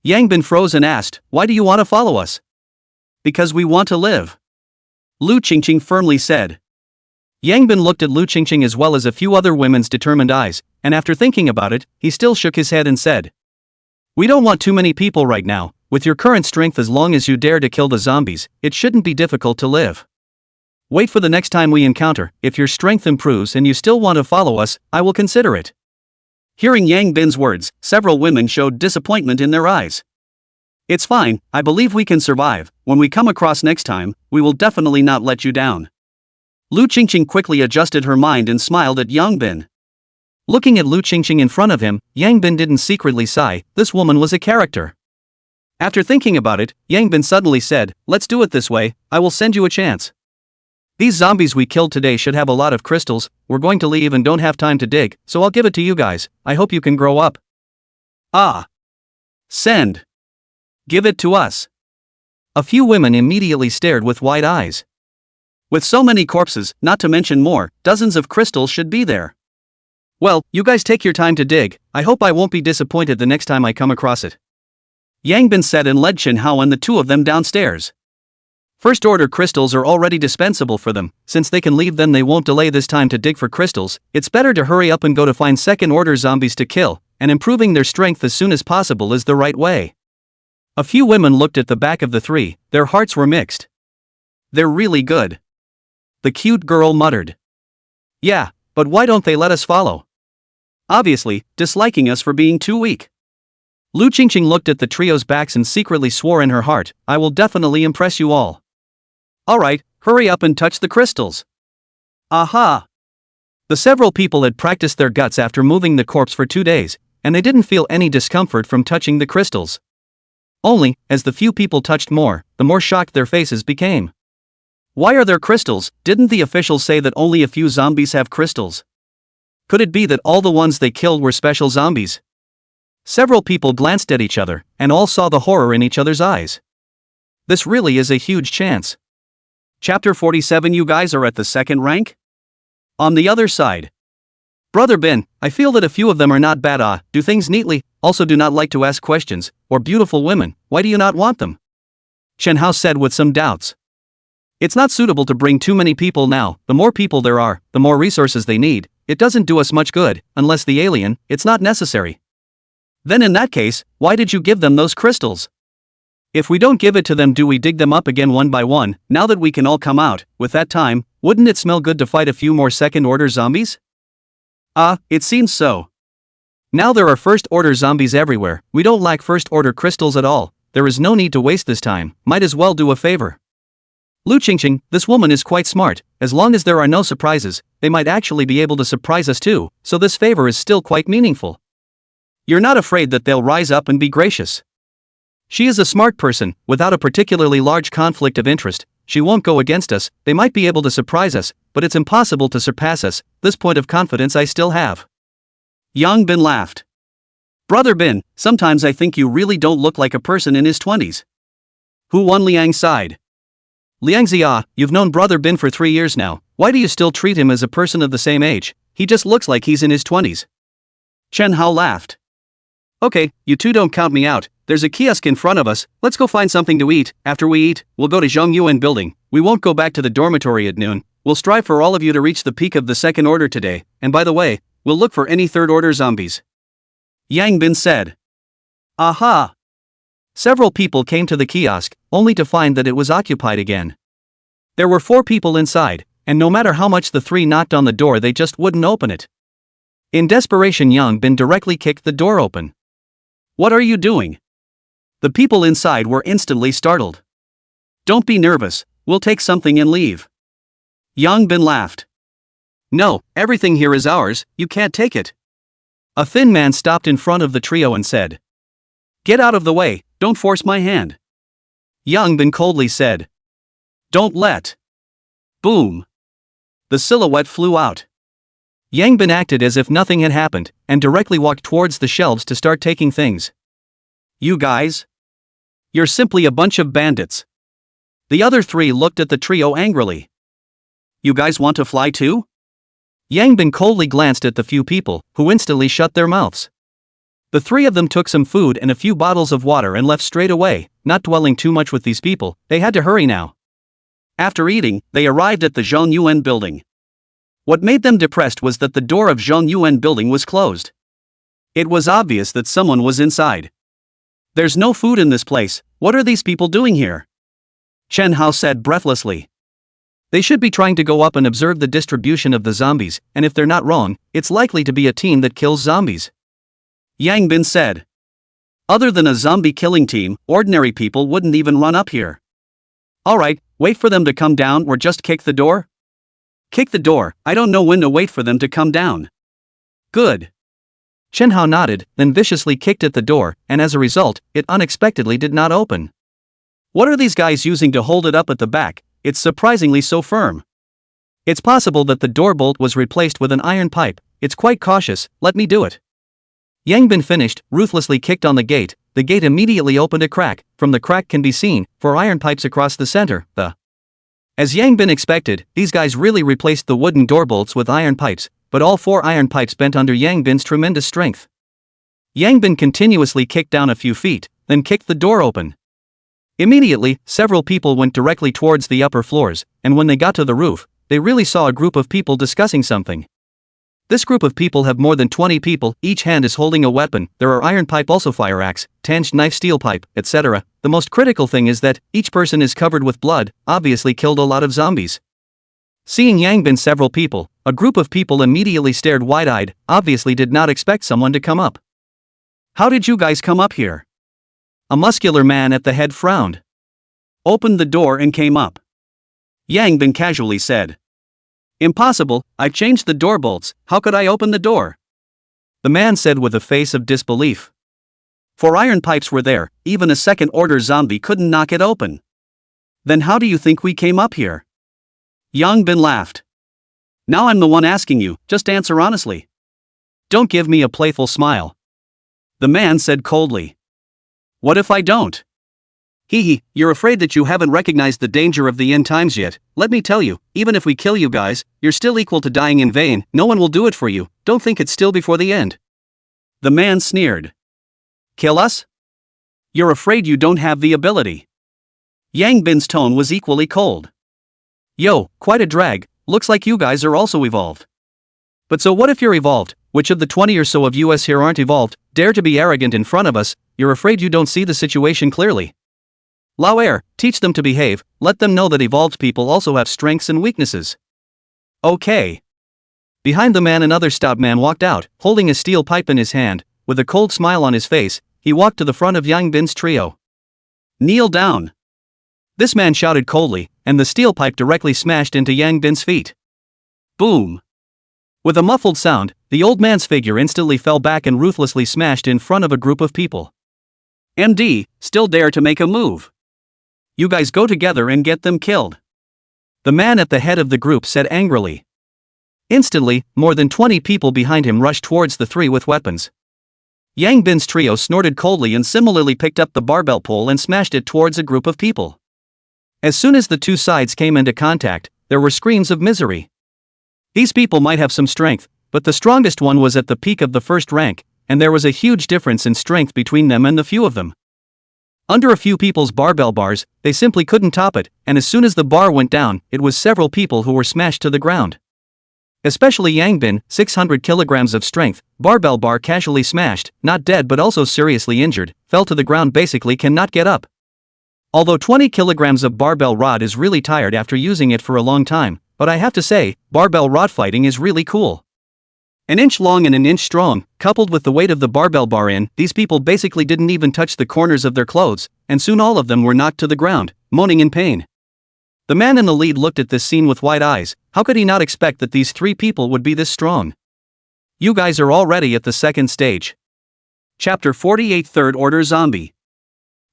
Yang Bin froze and asked, Why do you want to follow us? Because we want to live. Lu Qingqing firmly said. Yang Bin looked at Lu Qingqing as well as a few other women's determined eyes, and after thinking about it, he still shook his head and said, We don't want too many people right now. With your current strength, as long as you dare to kill the zombies, it shouldn't be difficult to live. Wait for the next time we encounter. If your strength improves and you still want to follow us, I will consider it. Hearing Yang Bin's words, several women showed disappointment in their eyes. It's fine, I believe we can survive. When we come across next time, we will definitely not let you down. Lu Qingqing quickly adjusted her mind and smiled at Yang Bin. Looking at Lu Qingqing in front of him, Yang Bin didn't secretly sigh. This woman was a character. After thinking about it, Yang Bin suddenly said, Let's do it this way, I will send you a chance. These zombies we killed today should have a lot of crystals, we're going to leave and don't have time to dig, so I'll give it to you guys, I hope you can grow up. Ah. Send. Give it to us. A few women immediately stared with wide eyes. With so many corpses, not to mention more, dozens of crystals should be there. Well, you guys take your time to dig, I hope I won't be disappointed the next time I come across it. Yang Bin said and led Shen Hao and the 2 of them downstairs. First-order crystals are already dispensable for them, since they can leave then they won't delay this time to dig for crystals, it's better to hurry up and go to find second-order zombies to kill, and improving their strength as soon as possible is the right way. A few women looked at the back of the 3, their hearts were mixed. They're really good. The cute girl muttered. Yeah, but why don't they let us follow? Obviously, disliking us for being too weak. Lu Qingqing looked at the trio's backs and secretly swore in her heart, I will definitely impress you all. Alright, hurry up and touch the crystals. Aha! The several people had practiced their guts after moving the corpse for 2 days, and they didn't feel any discomfort from touching the crystals. Only, as the few people touched more, the more shocked their faces became. Why are there crystals? Didn't the officials say that only a few zombies have crystals? Could it be that all the ones they killed were special zombies? Several people glanced at each other, and all saw the horror in each other's eyes. This really is a huge chance. Chapter 47. You guys are at the second rank? On the other side. Brother Ben, I feel that a few of them are not bad, do things neatly, also do not like to ask questions, or beautiful women, why do you not want them? Chen Hao said with some doubts. It's not suitable to bring too many people now, the more people there are, the more resources they need, it doesn't do us much good, unless the alien, it's not necessary. Then in that case, why did you give them those crystals? If we don't give it to them, do we dig them up again one by one, now that we can all come out, with that time, wouldn't it smell good to fight a few more second-order zombies? It seems so. Now there are first-order zombies everywhere, we don't lack first-order crystals at all, there is no need to waste this time, might as well do a favor. Lu Qingqing, this woman is quite smart, as long as there are no surprises, they might actually be able to surprise us too, so this favor is still quite meaningful. You're not afraid that they'll rise up and be gracious. She is a smart person, without a particularly large conflict of interest, she won't go against us, they might be able to surprise us, but it's impossible to surpass us, this point of confidence I still have. Yang Bin laughed. Brother Bin, sometimes I think you really don't look like a person in his 20s. Hu Wan Liang sighed. Liang Zia, you've known Brother Bin for 3 years now, why do you still treat him as a person of the same age? He just looks like he's in his 20s. Chen Hao laughed. Okay, you two don't count me out, there's a kiosk in front of us, let's go find something to eat, after we eat, we'll go to Zhongyuan building, we won't go back to the dormitory at noon, we'll strive for all of you to reach the peak of the second order today, and by the way, we'll look for any third order zombies. Yang Bin said. Aha! Several people came to the kiosk, only to find that it was occupied again. There were 4 people inside, and no matter how much the 3 knocked on the door they just wouldn't open it. In desperation Yang Bin directly kicked the door open. What are you doing? The people inside were instantly startled. Don't be nervous, we'll take something and leave. Yang Bin laughed. No, everything here is ours, you can't take it. A thin man stopped in front of the trio and said. Get out of the way, don't force my hand. Yang Bin coldly said. Don't let. Boom. The silhouette flew out. Yang Bin acted as if nothing had happened, and directly walked towards the shelves to start taking things. You guys? You're simply a bunch of bandits. The other 3 looked at the trio angrily. You guys want to fly too? Yang Bin coldly glanced at the few people, who instantly shut their mouths. The 3 of them took some food and a few bottles of water and left straight away, not dwelling too much with these people, they had to hurry now. After eating, they arrived at the Zhongyuan building. What made them depressed was that the door of Zhongyuan building was closed. It was obvious that someone was inside. There's no food in this place, what are these people doing here? Chen Hao said breathlessly. They should be trying to go up and observe the distribution of the zombies, and if they're not wrong, it's likely to be a team that kills zombies. Yang Bin said. Other than a zombie killing team, ordinary people wouldn't even run up here. Alright, wait for them to come down or just kick the door? Kick the door, I don't know when to wait for them to come down. Good. Chen Hao nodded, then viciously kicked at the door, and as a result, it unexpectedly did not open. What are these guys using to hold it up at the back? It's surprisingly so firm. It's possible that the door bolt was replaced with an iron pipe, it's quite cautious, let me do it. Yang Bin finished, ruthlessly kicked on the gate immediately opened a crack, from the crack can be seen, 4 iron pipes across the center, As Yang Bin expected, these guys really replaced the wooden door bolts with iron pipes, but all 4 iron pipes bent under Yang Bin's tremendous strength. Yang Bin continuously kicked down a few feet, then kicked the door open. Immediately, several people went directly towards the upper floors, and when they got to the roof, they really saw a group of people discussing something. This group of people have more than 20 people, each hand is holding a weapon, there are iron pipe also fire axe, tanged knife steel pipe, etc. The most critical thing is that, each person is covered with blood, obviously killed a lot of zombies. Seeing Yang Bin several people, a group of people immediately stared wide-eyed, obviously did not expect someone to come up. How did you guys come up here? A muscular man at the head frowned. Opened the door and came up. Yang Bin casually said. Impossible, I've changed the door bolts, how could I open the door? The man said with a face of disbelief. 4 iron pipes were there, even a second-order zombie couldn't knock it open. Then how do you think we came up here? Yang Bin laughed. Now I'm the one asking you, just answer honestly. Don't give me a playful smile. The man said coldly. What if I don't? Hee, you're afraid that you haven't recognized the danger of the end times yet. Let me tell you, even if we kill you guys, you're still equal to dying in vain. No one will do it for you. Don't think it's still before the end. The man sneered. Kill us? You're afraid you don't have the ability. Yang Bin's tone was equally cold. Yo, quite a drag, looks like you guys are also evolved. But so what if you're evolved? Which of the 20 or so of us here aren't evolved, dare to be arrogant in front of us? You're afraid you don't see the situation clearly. Lao Air, teach them to behave, let them know that evolved people also have strengths and weaknesses. Okay. Behind the man another stout man walked out, holding a steel pipe in his hand, with a cold smile on his face. He walked to the front of Yang Bin's trio. Kneel down. This man shouted coldly, and the steel pipe directly smashed into Yang Bin's feet. Boom. With a muffled sound, the old man's figure instantly fell back and ruthlessly smashed in front of a group of people. MD, still dare to make a move? You guys go together and get them killed. The man at the head of the group said angrily. Instantly, more than 20 people behind him rushed towards the three with weapons. Yang Bin's trio snorted coldly and similarly picked up the barbell pole and smashed it towards a group of people. As soon as the two sides came into contact, there were screams of misery. These people might have some strength, but the strongest one was at the peak of the first rank, and there was a huge difference in strength between them and the few of them. Under a few people's barbell bars, they simply couldn't top it, and as soon as the bar went down, it was several people who were smashed to the ground. Especially Yang Bin, 600 kilograms of strength, barbell bar casually smashed, not dead but also seriously injured, fell to the ground basically cannot get up. Although 20 kilograms of barbell rod is really tired after using it for a long time, but I have to say, barbell rod fighting is really cool. An inch long and an inch strong, coupled with the weight of the barbell bar these people basically didn't even touch the corners of their clothes, and soon all of them were knocked to the ground, moaning in pain. The man in the lead looked at this scene with wide eyes. How could he not expect that these three people would be this strong? You guys are already at the second stage. Chapter 48 Third Order Zombie.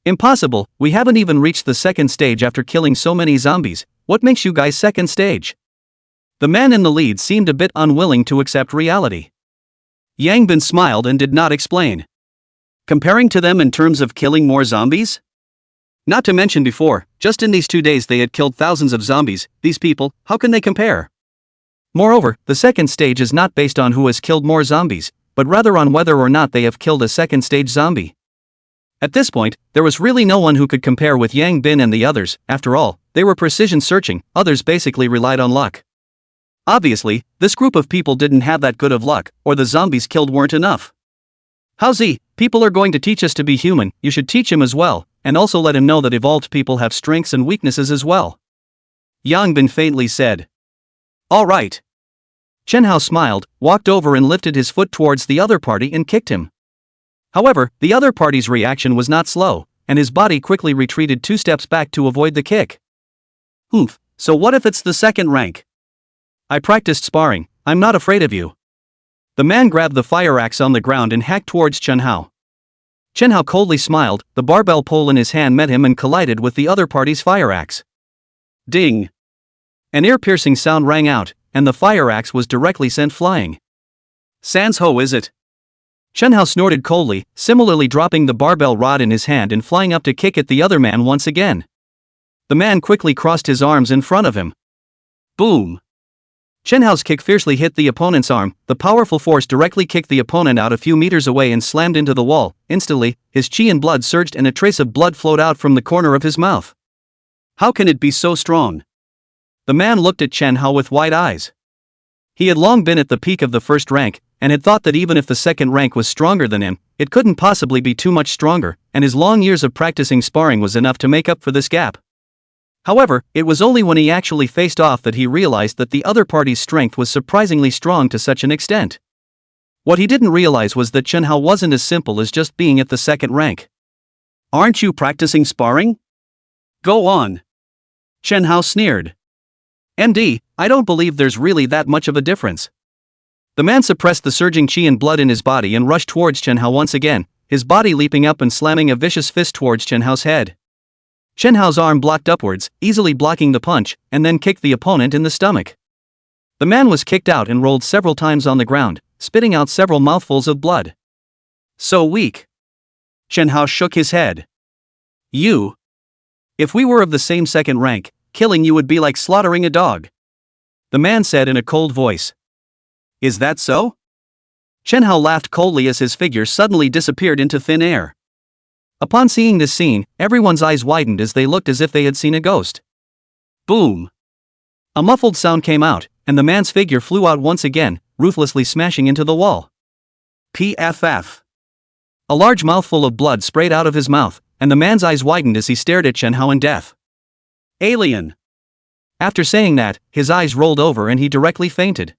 Impossible, we haven't even reached the second stage after killing so many zombies. What makes you guys second stage? The man in the lead seemed a bit unwilling to accept reality. Yang Bin smiled and did not explain. Comparing to them in terms of killing more zombies? Not to mention before, just in these 2 days they had killed thousands of zombies. These people, how can they compare? Moreover, the second stage is not based on who has killed more zombies, but rather on whether or not they have killed a second stage zombie. At this point, there was really no one who could compare with Yang Bin and the others. After all, they were precision searching, others basically relied on luck. Obviously, this group of people didn't have that good of luck, or the zombies killed weren't enough. Howzy, people are going to teach us to be human, you should teach him as well, and also let him know that evolved people have strengths and weaknesses as well. Yang Bin faintly said. All right. Chen Hao smiled, walked over and lifted his foot towards the other party and kicked him. However, the other party's reaction was not slow, and his body quickly retreated 2 steps back to avoid the kick. So what if it's the second rank? I practiced sparring, I'm not afraid of you. The man grabbed the fire axe on the ground and hacked towards Chen Hao. Chen Hao coldly smiled, the barbell pole in his hand met him and collided with the other party's fire axe. Ding! An ear-piercing sound rang out, and the fire axe was directly sent flying. Sans ho is it? Chen Hao snorted coldly, similarly dropping the barbell rod in his hand and flying up to kick at the other man once again. The man quickly crossed his arms in front of him. Boom! Chen Hao's kick fiercely hit the opponent's arm, the powerful force directly kicked the opponent out a few meters away and slammed into the wall. Instantly, his chi and blood surged and a trace of blood flowed out from the corner of his mouth. How can it be so strong? The man looked at Chen Hao with wide eyes. He had long been at the peak of the first rank, and had thought that even if the second rank was stronger than him, it couldn't possibly be too much stronger, and his long years of practicing sparring was enough to make up for this gap. However, it was only when he actually faced off that he realized that the other party's strength was surprisingly strong to such an extent. What he didn't realize was that Chen Hao wasn't as simple as just being at the second rank. Aren't you practicing sparring? Go on. Chen Hao sneered. MD, I don't believe there's really that much of a difference. The man suppressed the surging chi and blood in his body and rushed towards Chen Hao once again, his body leaping up and slamming a vicious fist towards Chen Hao's head. Chen Hao's arm blocked upwards, easily blocking the punch, and then kicked the opponent in the stomach. The man was kicked out and rolled several times on the ground, spitting out several mouthfuls of blood. So weak. Chen Hao shook his head. You. If we were of the same second rank, killing you would be like slaughtering a dog. The man said in a cold voice. Is that so? Chen Hao laughed coldly as his figure suddenly disappeared into thin air. Upon seeing this scene, everyone's eyes widened as they looked as if they had seen a ghost. Boom! A muffled sound came out, and the man's figure flew out once again, ruthlessly smashing into the wall. PFF. A large mouthful of blood sprayed out of his mouth, and the man's eyes widened as he stared at Chen Hao in death. Alien! After saying that, his eyes rolled over and he directly fainted.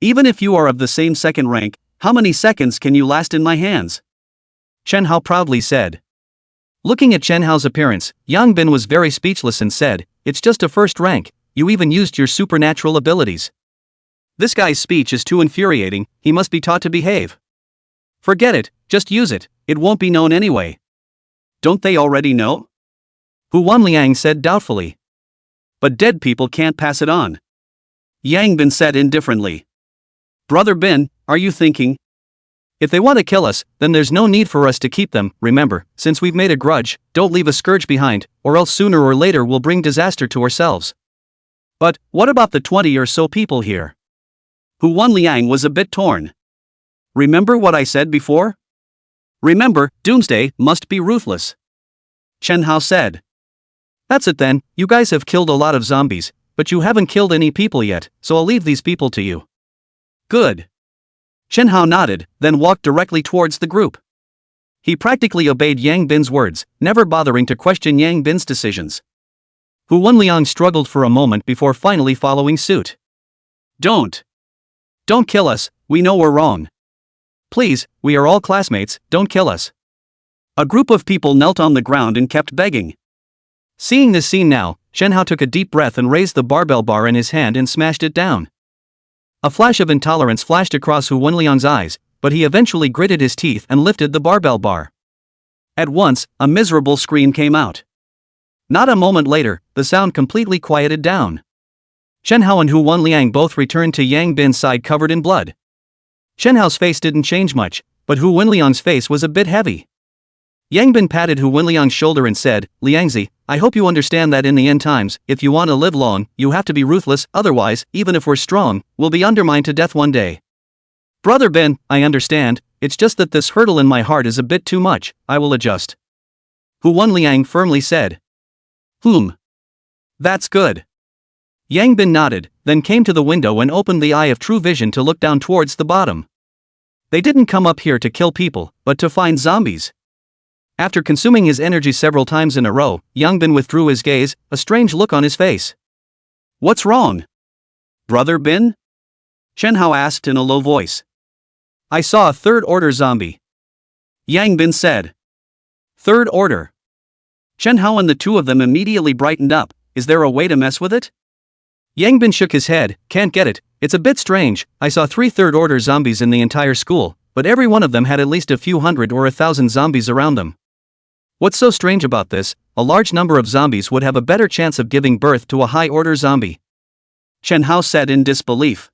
Even if you are of the same second rank, how many seconds can you last in my hands? Chen Hao proudly said. Looking at Chen Hao's appearance, Yang Bin was very speechless and said, it's just a first rank, you even used your supernatural abilities. This guy's speech is too infuriating, he must be taught to behave. Forget it, just use it, it won't be known anyway. Don't they already know? Hu Wanliang said doubtfully. But dead people can't pass it on. Yang Bin said indifferently. Brother Bin, are you thinking? If they want to kill us, then there's no need for us to keep them. Remember, since we've made a grudge, don't leave a scourge behind, or else sooner or later we'll bring disaster to ourselves. But, what about the 20 or so people here? Hu Wanliang was a bit torn. Remember what I said before? Remember, Doomsday must be ruthless. Chen Hao said. That's it then, you guys have killed a lot of zombies, but you haven't killed any people yet, so I'll leave these people to you. Good. Chen Hao nodded, then walked directly towards the group. He practically obeyed Yang Bin's words, never bothering to question Yang Bin's decisions. Hu Wenliang struggled for a moment before finally following suit. Don't kill us, we know we're wrong. Please, we are all classmates, don't kill us. A group of people knelt on the ground and kept begging. Seeing this scene now, Chen Hao took a deep breath and raised the barbell bar in his hand and smashed it down. A flash of intolerance flashed across Hu Wenliang's eyes, but he eventually gritted his teeth and lifted the barbell bar. At once, a miserable scream came out. Not a moment later, the sound completely quieted down. Chen Hao and Hu Wenliang both returned to Yang Bin's side covered in blood. Chen Hao's face didn't change much, but Hu Wenliang's face was a bit heavy. Yang Bin patted Hu Wenliang's shoulder and said, Liangzi, I hope you understand that in the end times, if you want to live long, you have to be ruthless, otherwise, even if we're strong, we'll be undermined to death one day. Brother Bin, I understand, it's just that this hurdle in my heart is a bit too much, I will adjust. Hu Wenliang firmly said. That's good. Yang Bin nodded, then came to the window and opened the eye of true vision to look down towards the bottom. They didn't come up here to kill people, but to find zombies. After consuming his energy several times in a row, Yang Bin withdrew his gaze, a strange look on his face. What's wrong? Brother Bin? Chen Hao asked in a low voice. I saw a third-order zombie. Yang Bin said. Third order. Chen Hao and the two of them immediately brightened up. Is there a way to mess with it? Yang Bin shook his head. Can't get it, it's a bit strange. I saw 3 third-order zombies in the entire school, but every one of them had at least a few hundred or 1,000 zombies around them. What's so strange about this? A large number of zombies would have a better chance of giving birth to a high-order zombie. Chen Hao said in disbelief.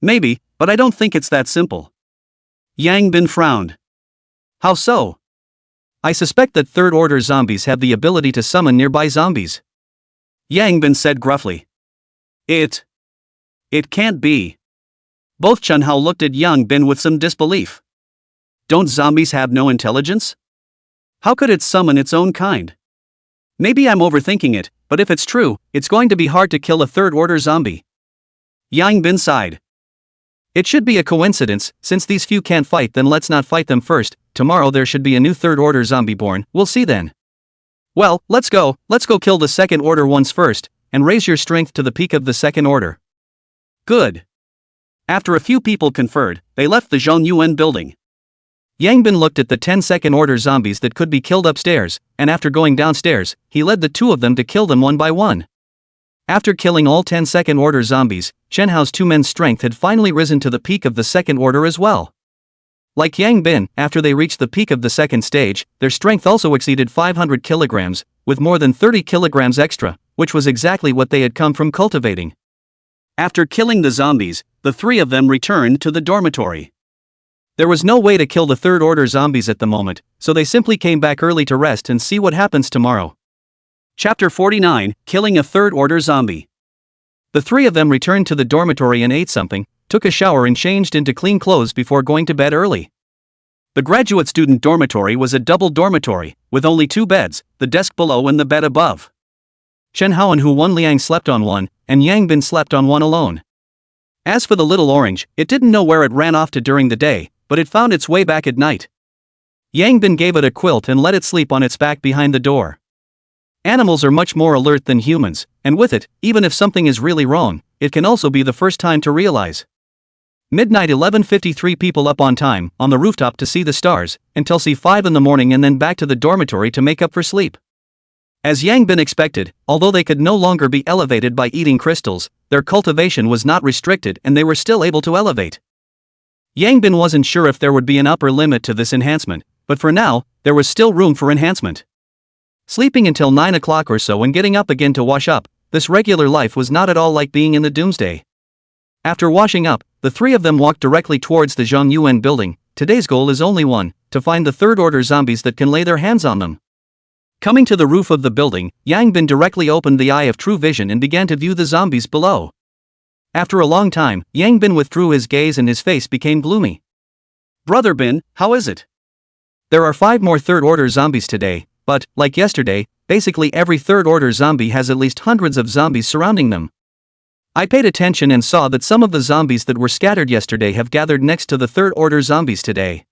Maybe, but I don't think it's that simple. Yang Bin frowned. How so? I suspect that third-order zombies have the ability to summon nearby zombies. Yang Bin said gruffly. It can't be. Both Chen Hao looked at Yang Bin with some disbelief. Don't zombies have no intelligence? How could it summon its own kind? Maybe I'm overthinking it, but if it's true, it's going to be hard to kill a third-order zombie. Yang Bin sighed. It should be a coincidence, since these few can't fight, then let's not fight them first. Tomorrow there should be a new third-order zombie born, we'll see then. Well, let's go kill the second-order ones first, and raise your strength to the peak of the second order. Good. After a few people conferred, they left the Zhongyuan building. Yang Bin looked at the 10 second-order zombies that could be killed upstairs, and after going downstairs, he led the 2 of them to kill them one by one. After killing all 10 second-order zombies, Chen Hao's 2 men's strength had finally risen to the peak of the second order as well. Like Yang Bin, after they reached the peak of the second stage, their strength also exceeded 500 kilograms, with more than 30 kilograms extra, which was exactly what they had come from cultivating. After killing the zombies, the three of them returned to the dormitory. There was no way to kill the third-order zombies at the moment, so they simply came back early to rest and see what happens tomorrow. Chapter 49, Killing a Third-Order Zombie. The three of them returned to the dormitory and ate something, took a shower and changed into clean clothes before going to bed early. The graduate student dormitory was a double dormitory, with only 2 beds, the desk below and the bed above. Chen Hao and Hu Wenliang slept on one, and Yang Bin slept on one alone. As for the little orange, it didn't know where it ran off to during the day, but it found its way back at night. Yang Bin gave it a quilt and let it sleep on its back behind the door. Animals are much more alert than humans, and with it, even if something is really wrong, it can also be the first time to realize. Midnight 11:53 people up on time, on the rooftop to see the stars, until C5 in the morning and then back to the dormitory to make up for sleep. As Yang Bin expected, although they could no longer be elevated by eating crystals, their cultivation was not restricted and they were still able to elevate. Yang Bin wasn't sure if there would be an upper limit to this enhancement, but for now, there was still room for enhancement. Sleeping until 9 o'clock or so and getting up again to wash up, this regular life was not at all like being in the doomsday. After washing up, the three of them walked directly towards the Zhang Yuan building. Today's goal is only one, to find the third-order zombies that can lay their hands on them. Coming to the roof of the building, Yang Bin directly opened the Eye of True Vision and began to view the zombies below. After a long time, Yang Bin withdrew his gaze and his face became gloomy. "Brother Bin, how is it? There are 5 more third-order zombies today, but, like yesterday, basically every third-order zombie has at least hundreds of zombies surrounding them. I paid attention and saw that some of the zombies that were scattered yesterday have gathered next to the third-order zombies today.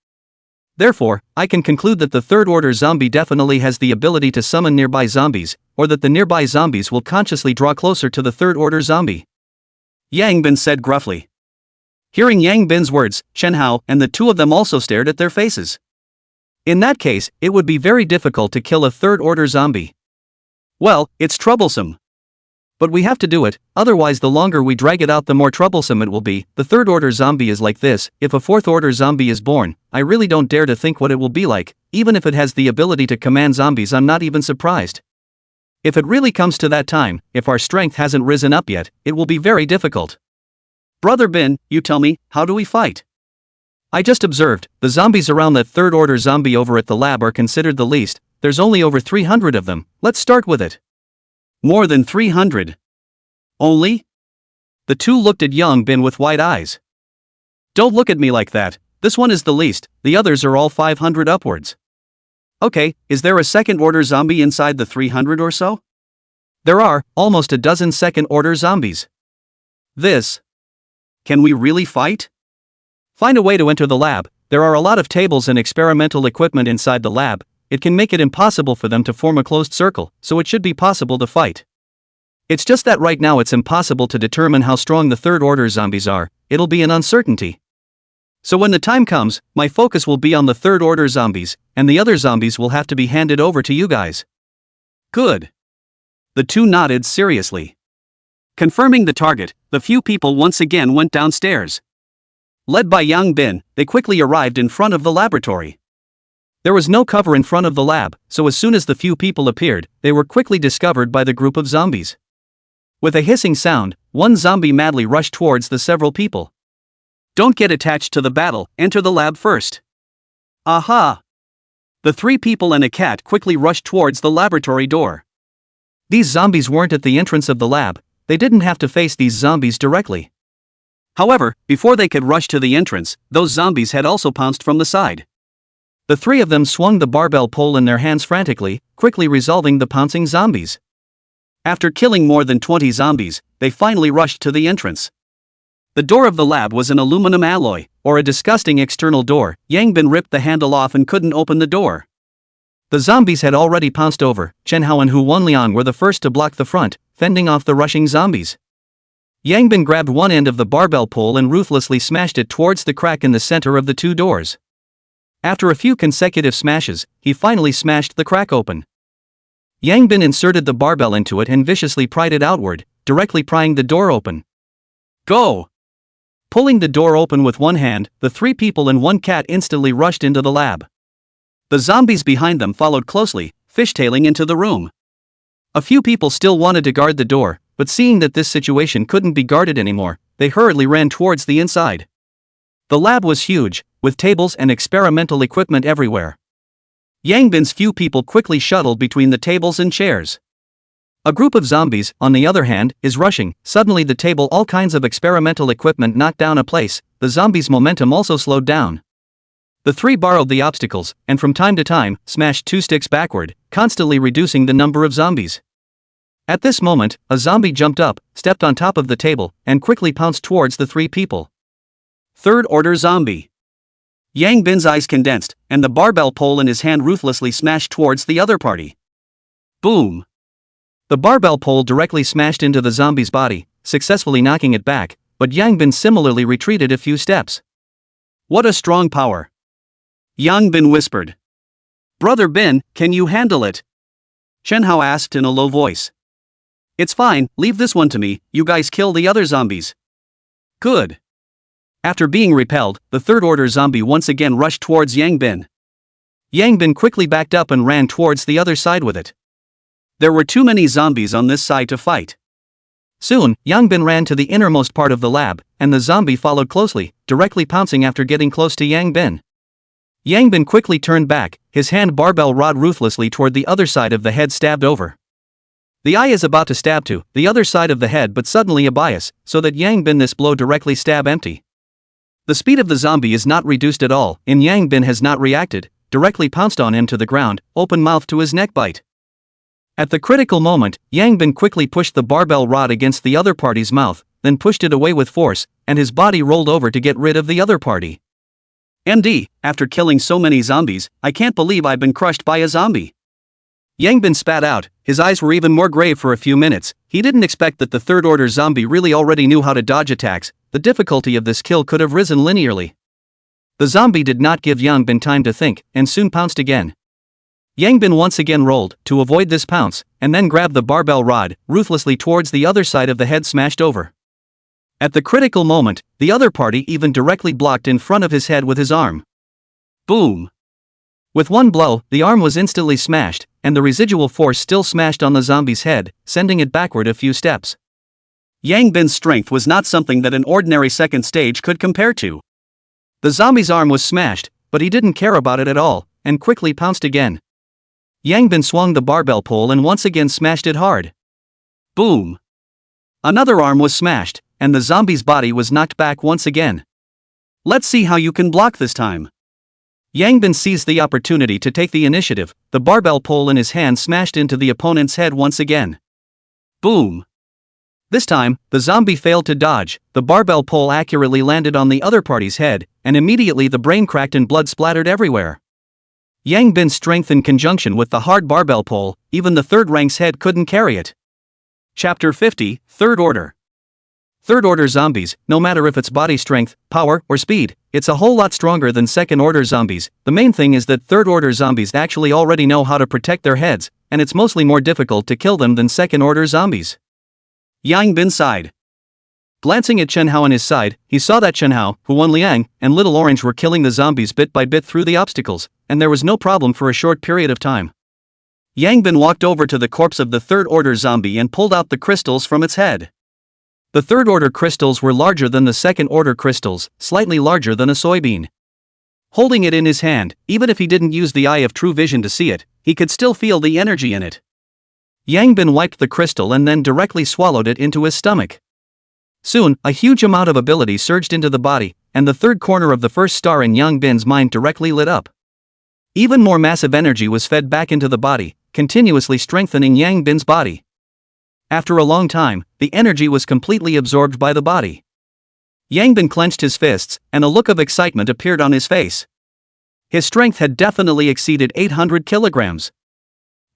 Therefore, I can conclude that the third-order zombie definitely has the ability to summon nearby zombies, or that the nearby zombies will consciously draw closer to the third-order zombie," Yang Bin said gruffly. Hearing Yang Bin's words, Chen Hao and the two of them also stared at their faces. In that case, it would be very difficult to kill a third-order zombie. "Well, it's troublesome. But we have to do it, otherwise the longer we drag it out the more troublesome it will be. The third-order zombie is like this. If a fourth-order zombie is born, I really don't dare to think what it will be like. Even if it has the ability to command zombies, I'm not even surprised. If it really comes to that time, if our strength hasn't risen up yet, it will be very difficult. Brother Bin, you tell me, how do we fight? I just observed, the zombies around that third-order zombie over at the lab are considered the least. There's only over 300 of them. Let's start with it." "More than 300. Only?" The two looked at Yang Bin with wide eyes. "Don't look at me like that. This one is the least, the others are all 500 upwards. Okay, is there a second-order zombie inside the 300 or so?" "There are, almost a dozen second-order zombies." Can we really fight?" "Find a way to enter the lab. There are a lot of tables and experimental equipment inside the lab. It can make it impossible for them to form a closed circle, so it should be possible to fight. It's just that right now it's impossible to determine how strong the third-order zombies are. It'll be an uncertainty. So when the time comes, my focus will be on the third-order zombies, and the other zombies will have to be handed over to you guys." "Good." The two nodded seriously. Confirming the target, the few people once again went downstairs. Led by Yang Bin, they quickly arrived in front of the laboratory. There was no cover in front of the lab, so as soon as the few people appeared, they were quickly discovered by the group of zombies. With a hissing sound, one zombie madly rushed towards the several people. "Don't get attached to the battle, enter the lab first." "Aha!" The 3 people and a cat quickly rushed towards the laboratory door. These zombies weren't at the entrance of the lab, they didn't have to face these zombies directly. However, before they could rush to the entrance, those zombies had also pounced from the side. The 3 of them swung the barbell pole in their hands frantically, quickly resolving the pouncing zombies. After killing more than 20 zombies, they finally rushed to the entrance. The door of the lab was an aluminum alloy, or a disgusting external door. Yang Bin ripped the handle off and couldn't open the door. The zombies had already pounced over. Chen Hao and Hu Wenliang were the first to block the front, fending off the rushing zombies. Yang Bin grabbed one end of the barbell pole and ruthlessly smashed it towards the crack in the center of the 2 doors. After a few consecutive smashes, he finally smashed the crack open. Yang Bin inserted the barbell into it and viciously pried it outward, directly prying the door open. "Go!" Pulling the door open with one hand, the 3 people and 1 cat instantly rushed into the lab. The zombies behind them followed closely, fishtailing into the room. A few people still wanted to guard the door, but seeing that this situation couldn't be guarded anymore, they hurriedly ran towards the inside. The lab was huge, with tables and experimental equipment everywhere. Yangbin's few people quickly shuttled between the tables and chairs. A group of zombies, on the other hand, is rushing. Suddenly the table, all kinds of experimental equipment knocked down a place. The zombies' momentum also slowed down. The three borrowed the obstacles, and from time to time, smashed two sticks backward, constantly reducing the number of zombies. At this moment, a zombie jumped up, stepped on top of the table, and quickly pounced towards the three people. Third-order zombie. Yangbin's eyes condensed, and the barbell pole in his hand ruthlessly smashed towards the other party. Boom! The barbell pole directly smashed into the zombie's body, successfully knocking it back, but Yangbin similarly retreated a few steps. What a strong power! Yangbin whispered. Brother Bin, can you handle it? Shenhao asked in a low voice. It's fine, leave this one to me, you guys kill the other zombies. Good. After being repelled, the third-order zombie once again rushed towards Yangbin. Yangbin quickly backed up and ran towards the other side with it. There were too many zombies on this side to fight. Soon, Yangbin ran to the innermost part of the lab, and the zombie followed closely, directly pouncing after getting close to Yangbin. Yangbin quickly turned back, his hand barbell rod ruthlessly toward the other side of the head, stabbed over. The eye is about to stab to the other side of the head, but suddenly a bias, so that Yangbin this blow directly stab empty. The speed of the zombie is not reduced at all, and Yangbin has not reacted, directly pounced on him to the ground, open mouth to his neck bite. At the critical moment, Yangbin quickly pushed the barbell rod against the other party's mouth, then pushed it away with force, and his body rolled over to get rid of the other party. MD, after killing so many zombies, I can't believe I've been crushed by a zombie. Yangbin spat out, his eyes were even more grave for a few minutes. He didn't expect that the third-order zombie really already knew how to dodge attacks. The difficulty of this kill could have risen linearly. The zombie did not give Yangbin time to think, and soon pounced again. Yangbin once again rolled, to avoid this pounce, and then grabbed the barbell rod, ruthlessly towards the other side of the head, smashed over. At the critical moment, the other party even directly blocked in front of his head with his arm. Boom! With one blow, the arm was instantly smashed, and the residual force still smashed on the zombie's head, sending it backward a few steps. Yangbin's strength was not something that an ordinary second stage could compare to. The zombie's arm was smashed, but he didn't care about it at all, and quickly pounced again. Yangbin swung the barbell pole and once again smashed it hard. Boom! Another arm was smashed, and the zombie's body was knocked back once again. Let's see how you can block this time. Yangbin seized the opportunity to take the initiative. The barbell pole in his hand smashed into the opponent's head once again. Boom! This time, the zombie failed to dodge. The barbell pole accurately landed on the other party's head, and immediately the brain cracked and blood splattered everywhere. Yangbin's strength in conjunction with the hard barbell pole, even the third rank's head couldn't carry it. Chapter 50, Third Order. Third-order zombies, no matter if it's body strength, power, or speed, it's a whole lot stronger than second-order zombies. The main thing is that third-order zombies actually already know how to protect their heads, and it's mostly more difficult to kill them than second-order zombies. Yangbin sighed. Glancing at Shenhao on his side, he saw that Shenhao, Huan Liang, and Little Orange were killing the zombies bit by bit through the obstacles, and there was no problem for a short period of time. Yangbin walked over to the corpse of the third-order zombie and pulled out the crystals from its head. The third-order crystals were larger than the second-order crystals, slightly larger than a soybean. Holding it in his hand, even if he didn't use the eye of true vision to see it, he could still feel the energy in it. Yangbin wiped the crystal and then directly swallowed it into his stomach. Soon, a huge amount of ability surged into the body, and the third corner of the first star in Yangbin's mind directly lit up. Even more massive energy was fed back into the body, continuously strengthening Yangbin's body. After a long time, the energy was completely absorbed by the body. Yangbin clenched his fists, and a look of excitement appeared on his face. His strength had definitely exceeded 800 kilograms.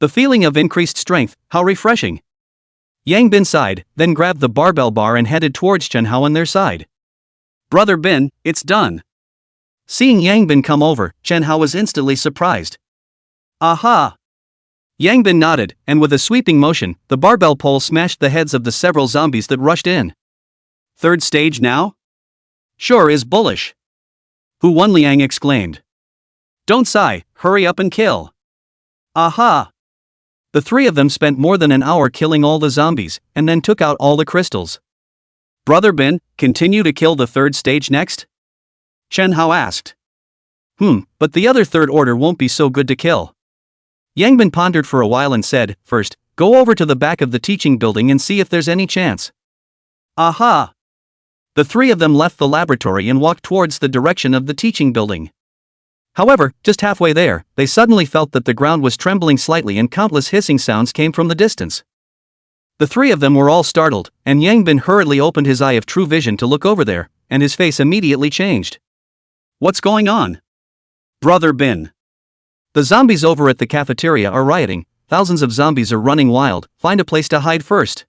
The feeling of increased strength, how refreshing. Yangbin sighed, then grabbed the barbell bar and headed towards Shenhao on their side. Brother Bin, it's done. Seeing Yangbin come over, Shenhao was instantly surprised. Aha! Yangbin nodded, and with a sweeping motion, the barbell pole smashed the heads of the several zombies that rushed in. Third stage now? Sure is bullish. Huan Liang exclaimed. Don't sigh, hurry up and kill. Aha! The three of them spent more than an hour killing all the zombies, and then took out all the crystals. Brother Bin, continue to kill the third stage next? Chen Hao asked. But the other third order won't be so good to kill. Yang Bin pondered for a while and said, first, go over to the back of the teaching building and see if there's any chance. Aha! The three of them left the laboratory and walked towards the direction of the teaching building. However, just halfway there, they suddenly felt that the ground was trembling slightly and countless hissing sounds came from the distance. The three of them were all startled, and Yang Bin hurriedly opened his eye of true vision to look over there, and his face immediately changed. What's going on? Brother Bin. The zombies over at the cafeteria are rioting, thousands of zombies are running wild, find a place to hide first.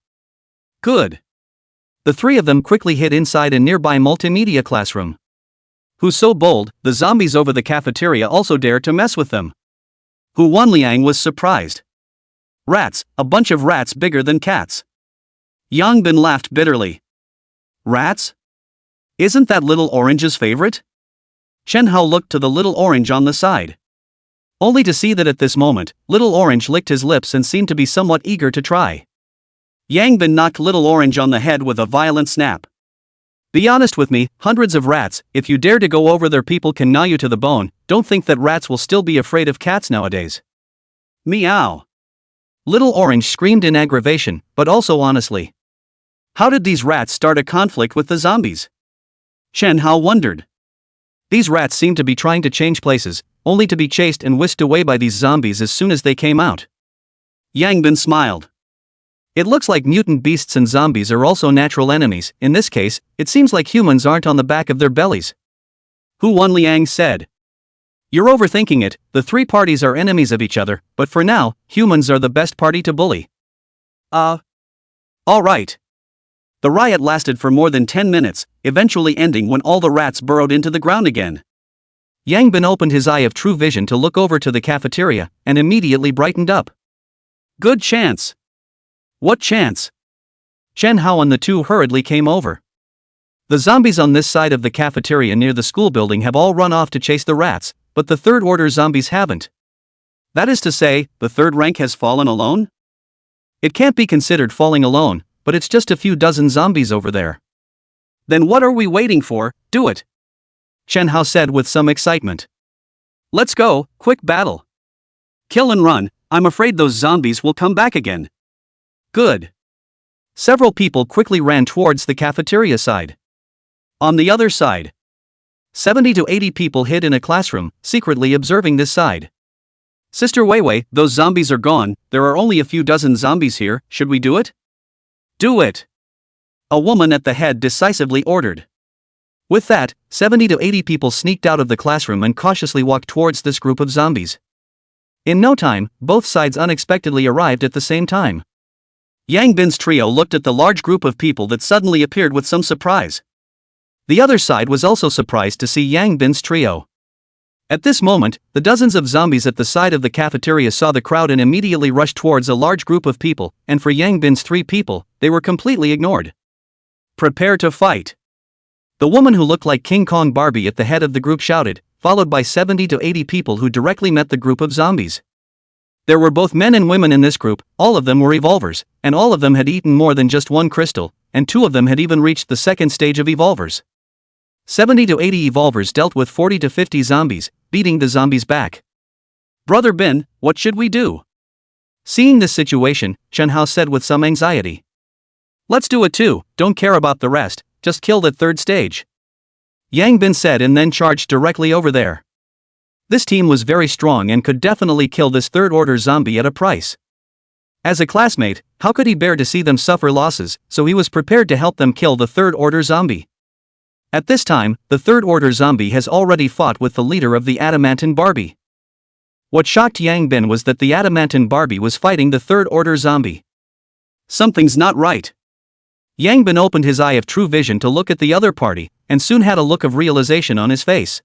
Good. The three of them quickly hid inside a nearby multimedia classroom. Who's so bold, the zombies over the cafeteria also dare to mess with them. Hu Wanliang was surprised. Rats, a bunch of rats bigger than cats. Yang Bin laughed bitterly. Rats? Isn't that little orange's favorite? Chen Hao looked to the little orange on the side. Only to see that at this moment, little orange licked his lips and seemed to be somewhat eager to try. Yang Bin knocked little orange on the head with a violent snap. Be honest with me, hundreds of rats, if you dare to go over there people can gnaw you to the bone, don't think that rats will still be afraid of cats nowadays. Meow. Little orange screamed in aggravation, but also honestly. How did these rats start a conflict with the zombies? Chen Hao wondered. These rats seemed to be trying to change places, only to be chased and whisked away by these zombies as soon as they came out. Yang Bin smiled. It looks like mutant beasts and zombies are also natural enemies. In this case, it seems like humans aren't on the back of their bellies. Hu Wanliang said. You're overthinking it, the three parties are enemies of each other, but for now, humans are the best party to bully. Alright. The riot lasted for more than 10 minutes, eventually ending when all the rats burrowed into the ground again. Yang Bin opened his eye of true vision to look over to the cafeteria, and immediately brightened up. Good chance. What chance? Chen Hao and the two hurriedly came over. The zombies on this side of the cafeteria near the school building have all run off to chase the rats, but the third order zombies haven't. That is to say, the third rank has fallen alone? It can't be considered falling alone, but it's just a few dozen zombies over there. Then what are we waiting for? Do it! Chen Hao said with some excitement. Let's go, quick battle. Kill and run, I'm afraid those zombies will come back again. Good. Several people quickly ran towards the cafeteria side. On the other side, 70 to 80 people hid in a classroom, secretly observing this side. Sister Weiwei, those zombies are gone, there are only a few dozen zombies here, should we do it? Do it! A woman at the head decisively ordered. With that, 70 to 80 people sneaked out of the classroom and cautiously walked towards this group of zombies. In no time, both sides unexpectedly arrived at the same time. Yang Bin's trio looked at the large group of people that suddenly appeared with some surprise. The other side was also surprised to see Yang Bin's trio. At this moment, the dozens of zombies at the side of the cafeteria saw the crowd and immediately rushed towards a large group of people, and for Yang Bin's three people, they were completely ignored. Prepare to fight. The woman who looked like King Kong Barbie at the head of the group shouted, followed by 70 to 80 people who directly met the group of zombies. There were both men and women in this group, all of them were evolvers, and all of them had eaten more than just one crystal, and two of them had even reached the second stage of evolvers. 70 to 80 evolvers dealt with 40 to 50 zombies, beating the zombies back. Brother Bin, what should we do? Seeing this situation, Chen Hao said with some anxiety. Let's do it too, don't care about the rest, just kill that third stage. Yang Bin said and then charged directly over there. This team was very strong and could definitely kill this third-order zombie at a price. As a classmate, how could he bear to see them suffer losses, so he was prepared to help them kill the third-order zombie. At this time, the third-order zombie has already fought with the leader of the Adamantine Barbie. What shocked Yang Bin was that the Adamantine Barbie was fighting the third-order zombie. Something's not right. Yang Bin opened his eye of true vision to look at the other party, and soon had a look of realization on his face.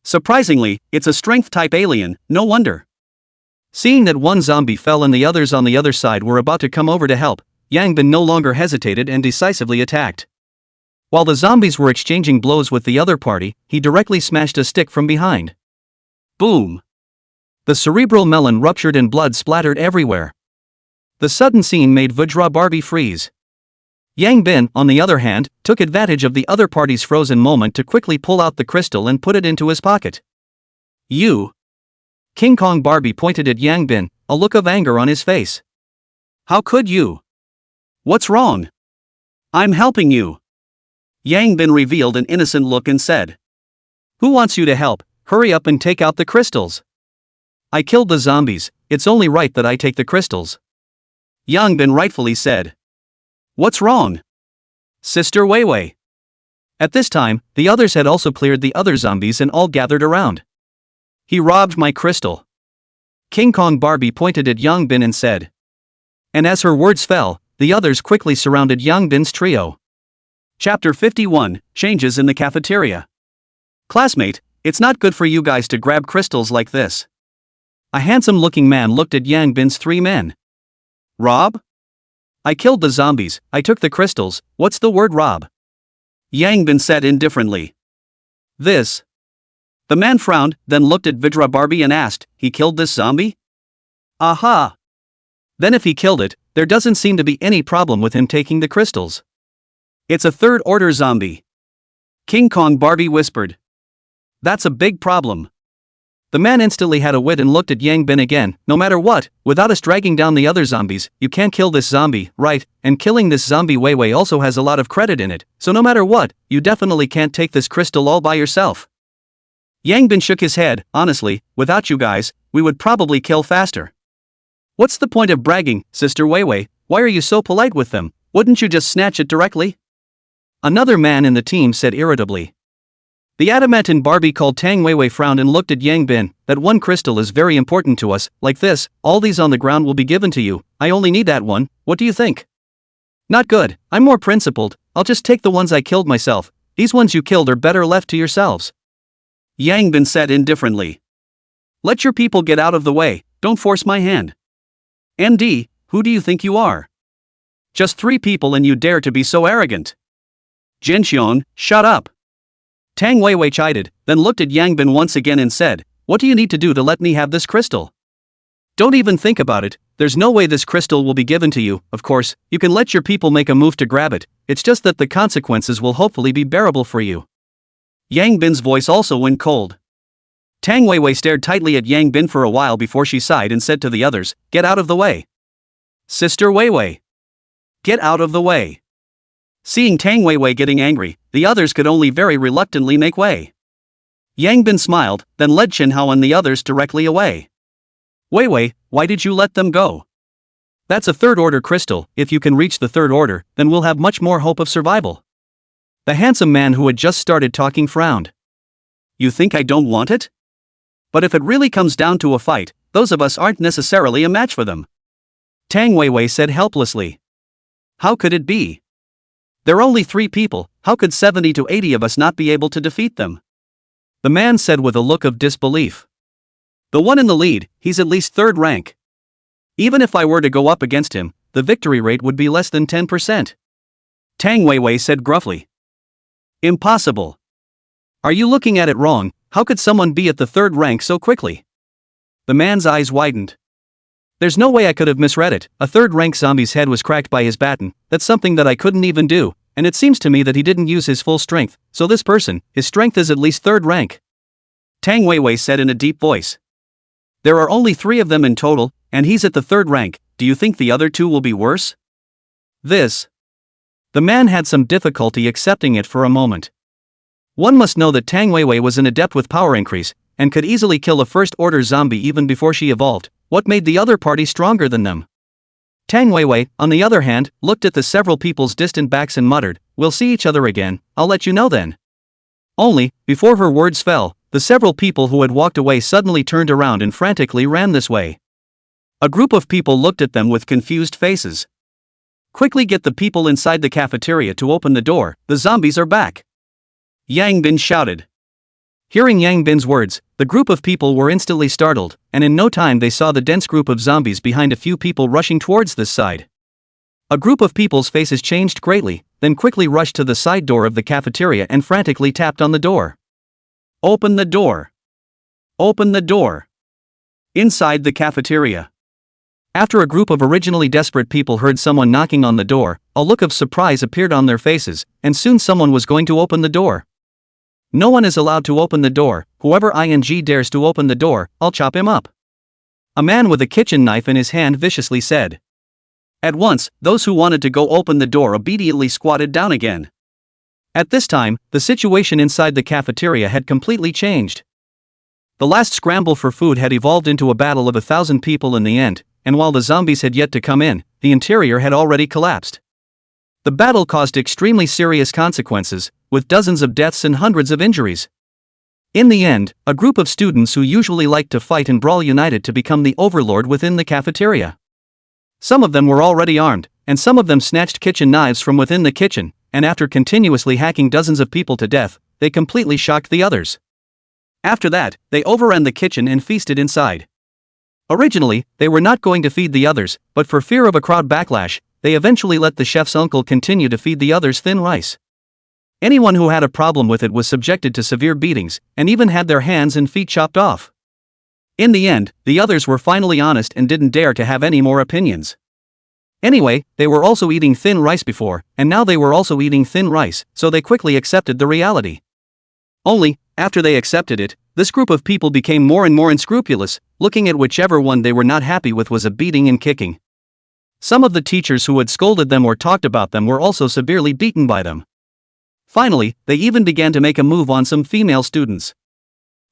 Surprisingly, it's a strength-type alien, no wonder. Seeing that one zombie fell and the others on the other side were about to come over to help, Yang Bin no longer hesitated and decisively attacked. While the zombies were exchanging blows with the other party, he directly smashed a stick from behind. Boom! The cerebral melon ruptured and blood splattered everywhere. The sudden scene made Vajra Barbie freeze. Yang Bin, on the other hand, took advantage of the other party's frozen moment to quickly pull out the crystal and put it into his pocket. You! King Kong Barbie pointed at Yang Bin, a look of anger on his face. How could you? What's wrong? I'm helping you. Yang Bin revealed an innocent look and said. Who wants you to help? Hurry up and take out the crystals. I killed the zombies, it's only right that I take the crystals. Yang Bin rightfully said. What's wrong? Sister Weiwei. At this time, the others had also cleared the other zombies and all gathered around. He robbed my crystal. King Kong Barbie pointed at Yang Bin and said. And as her words fell, the others quickly surrounded Yang Bin's trio. Chapter 51, Changes in the Cafeteria. Classmate, it's not good for you guys to grab crystals like this. A handsome-looking man looked at Yang Bin's three men. Rob? I killed the zombies, I took the crystals, what's the word rob? Yang Bin said indifferently. This. The man frowned, then looked at Vajra Barbie and asked, he killed this zombie? Aha! Then if he killed it, there doesn't seem to be any problem with him taking the crystals. It's a third-order zombie. King Kong Barbie whispered. That's a big problem. The man instantly had a wit and looked at Yang Bin again. No matter what, without us dragging down the other zombies, you can't kill this zombie, right? And killing this zombie Weiwei also has a lot of credit in it, so no matter what, you definitely can't take this crystal all by yourself. Yang Bin shook his head. Honestly, without you guys, we would probably kill faster. What's the point of bragging, Sister Weiwei? Why are you so polite with them? Wouldn't you just snatch it directly? Another man in the team said irritably. The adamant Barbie called Tang Weiwei frowned and looked at Yang Bin. That one crystal is very important to us, like this, all these on the ground will be given to you, I only need that one, what do you think? Not good, I'm more principled, I'll just take the ones I killed myself, these ones you killed are better left to yourselves. Yang Bin said indifferently. Let your people get out of the way, don't force my hand. MD, who do you think you are? Just 3 people and you dare to be so arrogant. Jinxion, shut up. Tang Weiwei chided, then looked at Yang Bin once again and said, what do you need to do to let me have this crystal? Don't even think about it, there's no way this crystal will be given to you, of course, you can let your people make a move to grab it, it's just that the consequences will hopefully be bearable for you. Yang Bin's voice also went cold. Tang Weiwei stared tightly at Yang Bin for a while before she sighed and said to the others, get out of the way. Sister Weiwei. Get out of the way. Seeing Tang Weiwei getting angry, the others could only very reluctantly make way. Yang Bin smiled, then led Chen Hao and the others directly away. Weiwei, why did you let them go? That's a third-order crystal, if you can reach the third order, then we'll have much more hope of survival. The handsome man who had just started talking frowned. You think I don't want it? But if it really comes down to a fight, those of us aren't necessarily a match for them. Tang Weiwei said helplessly. How could it be? There are only 3 people, how could 70 to 80 of us not be able to defeat them? The man said with a look of disbelief. The one in the lead, he's at least 3rd rank. Even if I were to go up against him, the victory rate would be less than 10%. Tang Weiwei said gruffly. Impossible. Are you looking at it wrong? How could someone be at the 3rd rank so quickly? The man's eyes widened. There's no way I could have misread it, a 3rd rank zombie's head was cracked by his baton, that's something that I couldn't even do, and it seems to me that he didn't use his full strength, so this person, his strength is at least 3rd rank. Tang Weiwei said in a deep voice. There are only 3 of them in total, and he's at the 3rd rank, do you think the other 2 will be worse? This. The man had some difficulty accepting it for a moment. One must know that Tang Weiwei was an adept with power increase, and could easily kill a first-order zombie even before she evolved. What made the other party stronger than them? Tang Weiwei, on the other hand, looked at the several people's distant backs and muttered, we'll see each other again, I'll let you know then. Only, before her words fell, the several people who had walked away suddenly turned around and frantically ran this way. A group of people looked at them with confused faces. Quickly get the people inside the cafeteria to open the door, the zombies are back. Yang Bin shouted. Hearing Yang Bin's words, the group of people were instantly startled, and in no time they saw the dense group of zombies behind a few people rushing towards this side. A group of people's faces changed greatly, then quickly rushed to the side door of the cafeteria and frantically tapped on the door. Open the door. Open the door. Inside the cafeteria. After a group of originally desperate people heard someone knocking on the door, a look of surprise appeared on their faces, and soon someone was going to open the door. No one is allowed to open the door. Whoever dares to open the door, I'll chop him up. A man with a kitchen knife in his hand viciously said. At once, those who wanted to go open the door obediently squatted down again. At this time, the situation inside the cafeteria had completely changed. The last scramble for food had evolved into a battle of 1,000 people in the end, and while the zombies had yet to come in, the interior had already collapsed. The battle caused extremely serious consequences, with dozens of deaths and hundreds of injuries. In the end, a group of students who usually liked to fight and brawl united to become the overlord within the cafeteria. Some of them were already armed, and some of them snatched kitchen knives from within the kitchen, and after continuously hacking dozens of people to death, they completely shocked the others. After that, they overran the kitchen and feasted inside. Originally, they were not going to feed the others, but for fear of a crowd backlash, they eventually let the chef's uncle continue to feed the others thin rice. Anyone who had a problem with it was subjected to severe beatings, and even had their hands and feet chopped off. In the end, the others were finally honest and didn't dare to have any more opinions. Anyway, they were also eating thin rice before, and now they were also eating thin rice, so they quickly accepted the reality. Only, after they accepted it, this group of people became more and more unscrupulous, looking at whichever one they were not happy with was a beating and kicking. Some of the teachers who had scolded them or talked about them were also severely beaten by them. Finally, they even began to make a move on some female students.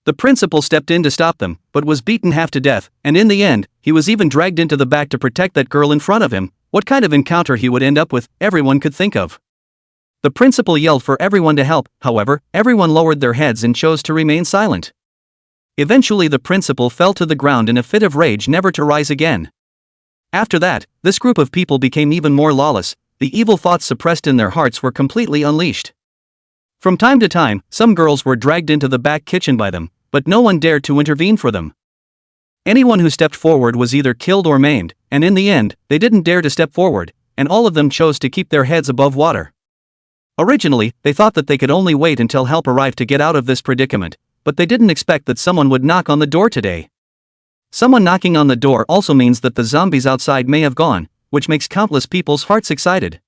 The principal stepped in to stop them, but was beaten half to death, and in the end, he was even dragged into the back to protect that girl in front of him. What kind of encounter he would end up with, everyone could think of. The principal yelled for everyone to help, however, everyone lowered their heads and chose to remain silent. Eventually the principal fell to the ground in a fit of rage, never to rise again. After that, this group of people became even more lawless. The evil thoughts suppressed in their hearts were completely unleashed. From time to time, some girls were dragged into the back kitchen by them, but no one dared to intervene for them. Anyone who stepped forward was either killed or maimed, and in the end, they didn't dare to step forward, and all of them chose to keep their heads above water. Originally, they thought that they could only wait until help arrived to get out of this predicament, but they didn't expect that someone would knock on the door today. Someone knocking on the door also means that the zombies outside may have gone, which makes countless people's hearts excited.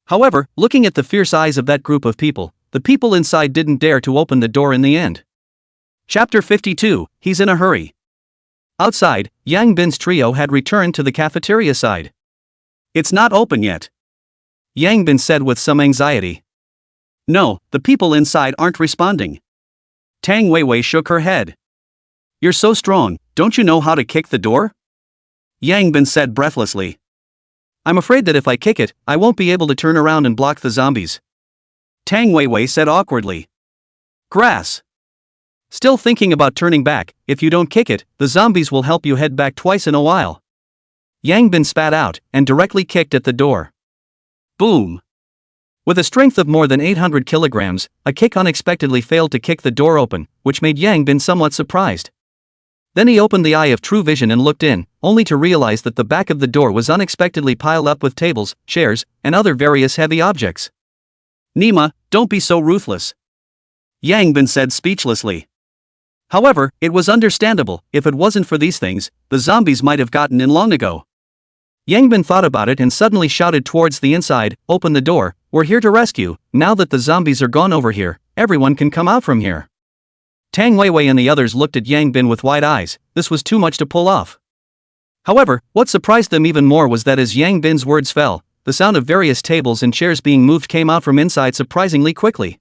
However, looking at the fierce eyes of that group of people, the people inside didn't dare to open the door in the end. Chapter 52, He's in a Hurry. Outside, Yang Bin's trio had returned to the cafeteria side. It's not open yet, Yang Bin said with some anxiety. No, the people inside aren't responding. Tang Weiwei shook her head. You're so strong, don't you know how to kick the door? Yang Bin said breathlessly. I'm afraid that if I kick it, I won't be able to turn around and block the zombies. Tang Weiwei said awkwardly. Grass. Still thinking about turning back, if you don't kick it, the zombies will help you head back twice in a while. Yang Bin spat out, and directly kicked at the door. Boom! With a strength of more than 800 kilograms, a kick unexpectedly failed to kick the door open, which made Yang Bin somewhat surprised. Then he opened the eye of true vision and looked in, only to realize that the back of the door was unexpectedly piled up with tables, chairs, and other various heavy objects. Nima, don't be so ruthless, Yang Bin said speechlessly. However, it was understandable. If it wasn't for these things, the zombies might have gotten in long ago. Yang Bin thought about it and suddenly shouted towards the inside, open the door, we're here to rescue. Now that the zombies are gone over here, everyone can come out from here. Tang Weiwei and the others looked at Yang Bin with wide eyes. This was too much to pull off. However, what surprised them even more was that as Yang Bin's words fell, the sound of various tables and chairs being moved came out from inside surprisingly quickly.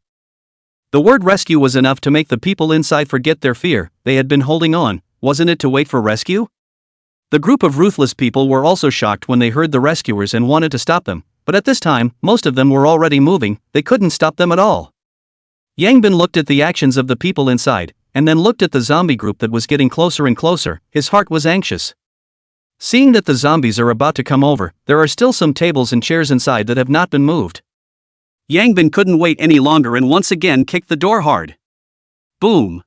The word rescue was enough to make the people inside forget their fear. They had been holding on, wasn't it, to wait for rescue? The group of ruthless people were also shocked when they heard the rescuers and wanted to stop them, but at this time, most of them were already moving. They couldn't stop them at all. Yang Bin looked at the actions of the people inside, and then looked at the zombie group that was getting closer and closer. His heart was anxious. Seeing that the zombies are about to come over, there are still some tables and chairs inside that have not been moved. Yang Bin couldn't wait any longer and once again kicked the door hard. Boom!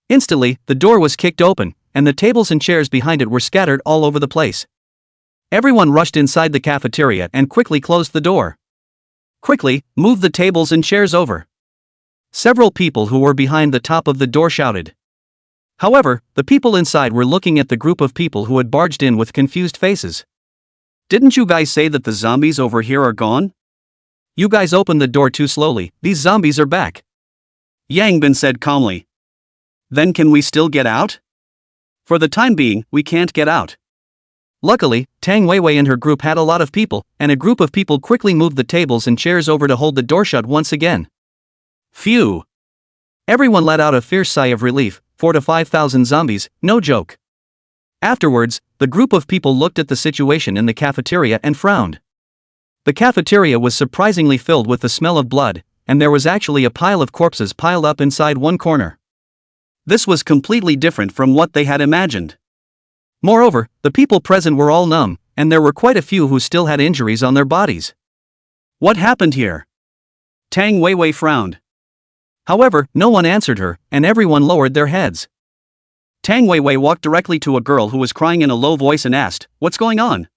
Instantly, the door was kicked open, and the tables and chairs behind it were scattered all over the place. Everyone rushed inside the cafeteria and quickly closed the door. Quickly, move the tables and chairs over. Several people who were behind the top of the door shouted. However, the people inside were looking at the group of people who had barged in with confused faces. "Didn't you guys say that the zombies over here are gone? You guys opened the door too slowly, these zombies are back," Yang Bin said calmly. "Then can we still get out?" "For the time being, we can't get out." Luckily, Tang Weiwei and her group had a lot of people, and a group of people quickly moved the tables and chairs over to hold the door shut once again. Phew! Everyone let out a fierce sigh of relief. 4 to 5,000 zombies, no joke. Afterwards, the group of people looked at the situation in the cafeteria and frowned. The cafeteria was surprisingly filled with the smell of blood, and there was actually a pile of corpses piled up inside one corner. This was completely different from what they had imagined. Moreover, the people present were all numb, and there were quite a few who still had injuries on their bodies. What happened here? Tang Weiwei frowned. However, no one answered her, and everyone lowered their heads. Tang Weiwei walked directly to a girl who was crying in a low voice and asked, "What's going on?"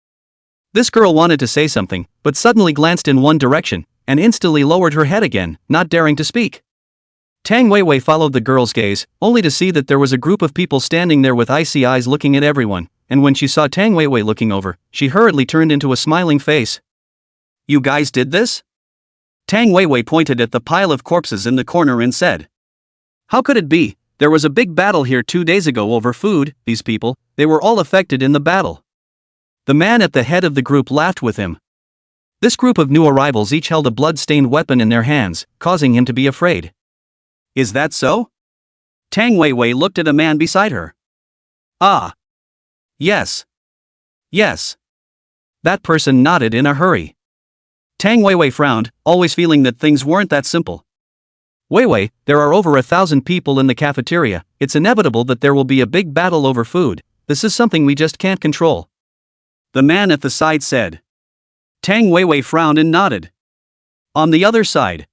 This girl wanted to say something, but suddenly glanced in one direction, and instantly lowered her head again, not daring to speak. Tang Weiwei followed the girl's gaze, only to see that there was a group of people standing there with icy eyes looking at everyone, and when she saw Tang Weiwei looking over, she hurriedly turned into a smiling face. "You guys did this?" Tang Weiwei pointed at the pile of corpses in the corner and said. "How could it be? There was a big battle here 2 days ago over food. These people, they were all affected in the battle." The man at the head of the group laughed with him. This group of new arrivals each held a blood-stained weapon in their hands, causing him to be afraid. "Is that so?" Tang Weiwei looked at a man beside her. "Ah. Yes. Yes." That person nodded in a hurry. Tang Weiwei frowned, always feeling that things weren't that simple. "Weiwei, there are over 1,000 people in the cafeteria, it's inevitable that there will be a big battle over food, this is something we just can't control," the man at the side said. Tang Weiwei frowned and nodded. On the other side.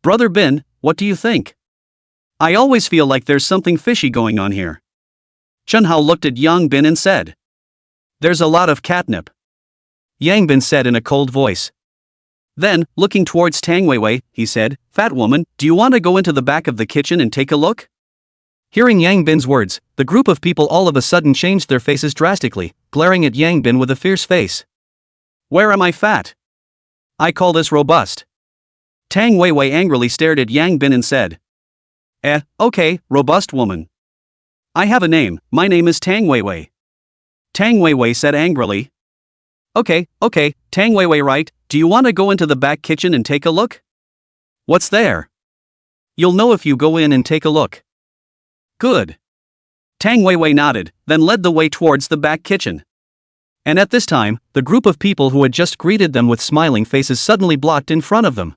"Brother Bin, what do you think? I always feel like there's something fishy going on here." Chen Hao looked at Yang Bin and said. "There's a lot of catnip," Yang Bin said in a cold voice. Then, looking towards Tang Weiwei, he said, "Fat woman, do you want to go into the back of the kitchen and take a look?" Hearing Yang Bin's words, the group of people all of a sudden changed their faces drastically, glaring at Yang Bin with a fierce face. "Where am I fat? I call this robust." Tang Weiwei angrily stared at Yang Bin and said. Okay, robust woman. I have a name, my name is Tang Weiwei." Tang Weiwei said angrily. Okay, Tang Weiwei, right, do you want to go into the back kitchen and take a look?" "What's there?" "You'll know if you go in and take a look." "Good." Tang Weiwei nodded, then led the way towards the back kitchen. And at this time, the group of people who had just greeted them with smiling faces suddenly blocked in front of them.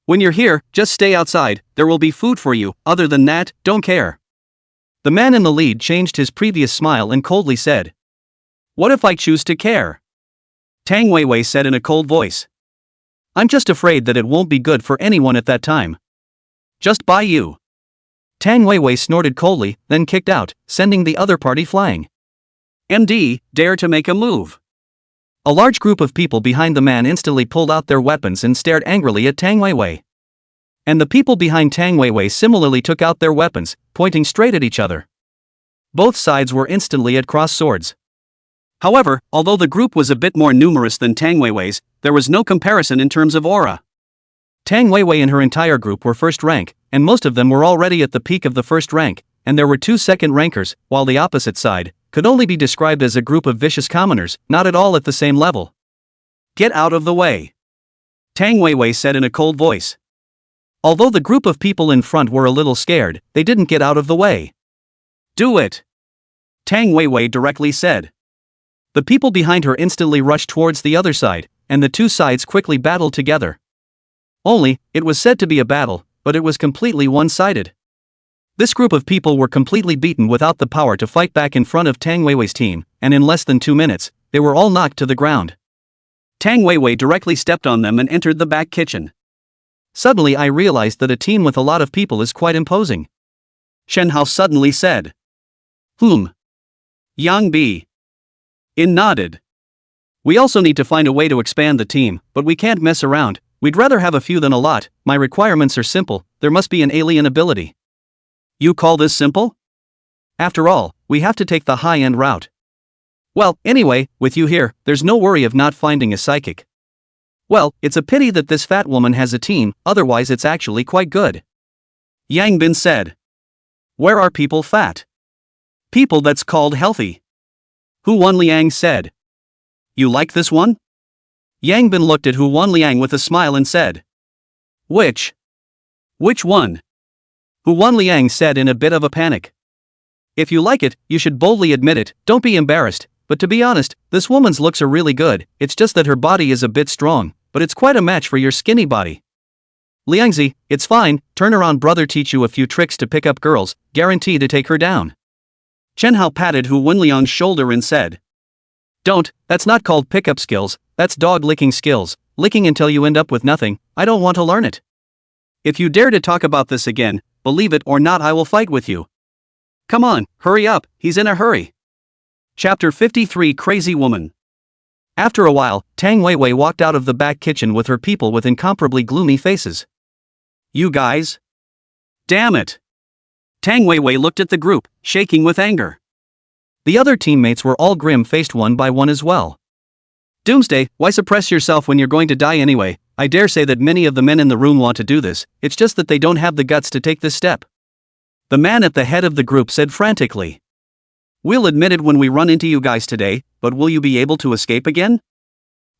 "When you're here, just stay outside, there will be food for you, other than that, don't care." The man in the lead changed his previous smile and coldly said. "What if I choose to care?" Tang Weiwei said in a cold voice. "I'm just afraid that it won't be good for anyone at that time. Just by you." Tang Weiwei snorted coldly, then kicked out, sending the other party flying. "MD, dare to make a move." A large group of people behind the man instantly pulled out their weapons and stared angrily at Tang Weiwei. And the people behind Tang Weiwei similarly took out their weapons, pointing straight at each other. Both sides were instantly at cross swords. However, although the group was a bit more numerous than Tang Weiwei's, there was no comparison in terms of aura. Tang Weiwei and her entire group were first rank, and most of them were already at the peak of the first rank, and there were 2 second rankers, while the opposite side could only be described as a group of vicious commoners, not at all at the same level. "Get out of the way," Tang Weiwei said in a cold voice. Although the group of people in front were a little scared, they didn't get out of the way. "Do it," Tang Weiwei directly said. The people behind her instantly rushed towards the other side, and the 2 sides quickly battled together. Only, it was said to be a battle, but it was completely one-sided. This group of people were completely beaten without the power to fight back in front of Tang Weiwei's team, and in less than 2 minutes, they were all knocked to the ground. Tang Weiwei directly stepped on them and entered the back kitchen. Suddenly I realized that a team with a lot of people is quite imposing. Shen Hao suddenly said. Yang In nodded. "We also need to find a way to expand the team, but we can't mess around, we'd rather have a few than a lot, my requirements are simple, there must be an alien ability." "You call this simple?" after all, we have to take the high-end route. Well, anyway, with you here, there's no worry of not finding a psychic. Well, it's a pity that this fat woman has a team, otherwise it's actually quite good. Yang Bin said. Where are people fat? People that's called healthy. Hu Wanliang said. You like this one? Yang Bin looked at Hu Wanliang with a smile and said. Which one? Hu Wanliang said in a bit of a panic. If you like it, you should boldly admit it, don't be embarrassed, but to be honest, this woman's looks are really good, it's just that her body is a bit strong, but it's quite a match for your skinny body. Liangzi, it's fine, turn around brother teach you a few tricks to pick up girls, guarantee to take her down. Chen Hao patted Hu Wenliang's shoulder and said. Don't, that's not called pickup skills, that's dog licking skills, licking until you end up with nothing, I don't want to learn it. If you dare to talk about this again, believe it or not I will fight with you. Come on, hurry up, he's in a hurry. Chapter 53 Crazy Woman. After a while, Tang Weiwei walked out of the back kitchen with her people with incomparably gloomy faces. You guys? Damn it! Tang Weiwei looked at the group, shaking with anger. The other teammates were all grim-faced one by one as well. Doomsday, why suppress yourself when you're going to die anyway? I dare say that many of the men in the room want to do this, it's just that they don't have the guts to take this step. The man at the head of the group said frantically. We'll admit it when we run into you guys today, but will you be able to escape again?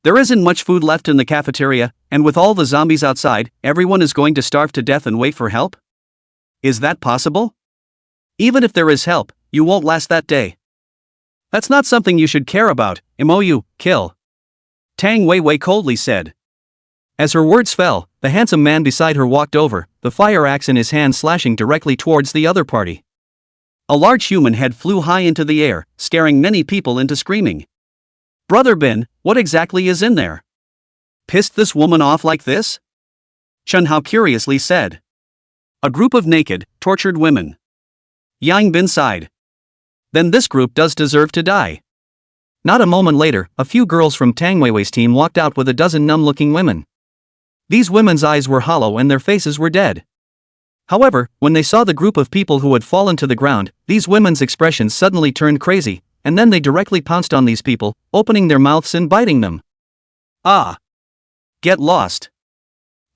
There isn't much food left in the cafeteria, and with all the zombies outside, everyone is going to starve to death and wait for help? Is that possible? Even if there is help, you won't last that day. That's not something you should care about, MOU, kill. Tang Weiwei coldly said. As her words fell, the handsome man beside her walked over, the fire axe in his hand slashing directly towards the other party. A large human head flew high into the air, scaring many people into screaming. Brother Bin, what exactly is in there? Pissed this woman off like this? Chen Hao curiously said. A group of naked, tortured women. Yang Bin sighed. Then this group does deserve to die. Not a moment later, a few girls from Tang Weiwei's team walked out with a dozen numb-looking women. These women's eyes were hollow and their faces were dead. However, when they saw the group of people who had fallen to the ground, these women's expressions suddenly turned crazy, and then they directly pounced on these people, opening their mouths and biting them. Ah! Get lost!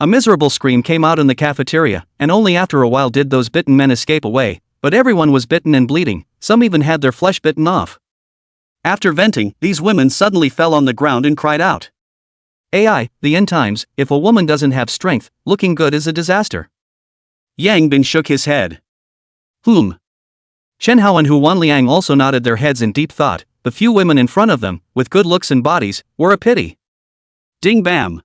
A miserable scream came out in the cafeteria, and only after a while did those bitten men escape away, but everyone was bitten and bleeding, some even had their flesh bitten off. After venting, these women suddenly fell on the ground and cried out. AI, the end times, if a woman doesn't have strength, looking good is a disaster. Yang Bin shook his head. Chen Hao and Hu Wanliang also nodded their heads in deep thought, the few women in front of them, with good looks and bodies, were a pity. Ding bam!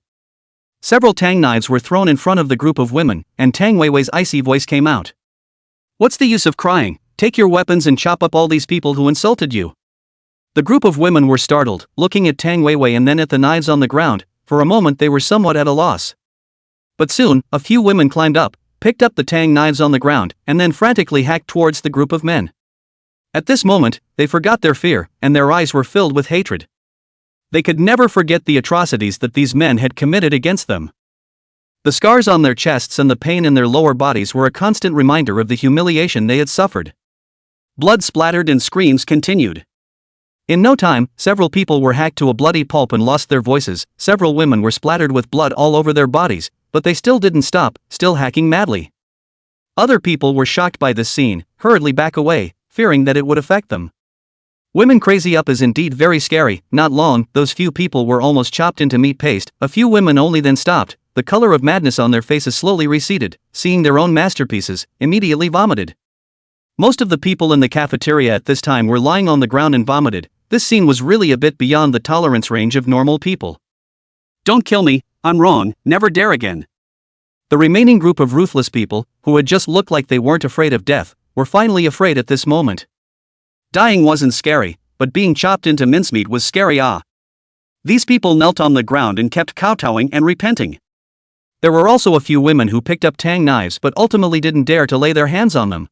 Several tang knives were thrown in front of the group of women, and Tang Weiwei's icy voice came out. What's the use of crying? Take your weapons and chop up all these people who insulted you. The group of women were startled, looking at Tang Weiwei and then at the knives on the ground. For a moment they were somewhat at a loss. But soon, a few women climbed up, picked up the tang knives on the ground, and then frantically hacked towards the group of men. At this moment, they forgot their fear, and their eyes were filled with hatred. They could never forget the atrocities that these men had committed against them. The scars on their chests and the pain in their lower bodies were a constant reminder of the humiliation they had suffered. Blood splattered and screams continued. In no time, several people were hacked to a bloody pulp and lost their voices, several women were splattered with blood all over their bodies, but they still didn't stop, still hacking madly. Other people were shocked by this scene, hurriedly back away, fearing that it would affect them. Women crazy up is indeed very scary. Not long, those few people were almost chopped into meat paste, a few women only then stopped, the color of madness on their faces slowly receded, seeing their own masterpieces, immediately vomited. Most of the people in the cafeteria at this time were lying on the ground and vomited. This scene was really a bit beyond the tolerance range of normal people. Don't kill me, I'm wrong, never dare again. The remaining group of ruthless people, who had just looked like they weren't afraid of death, were finally afraid at this moment. Dying wasn't scary, but being chopped into mincemeat was scary. These people knelt on the ground and kept kowtowing and repenting. There were also a few women who picked up tang knives but ultimately didn't dare to lay their hands on them.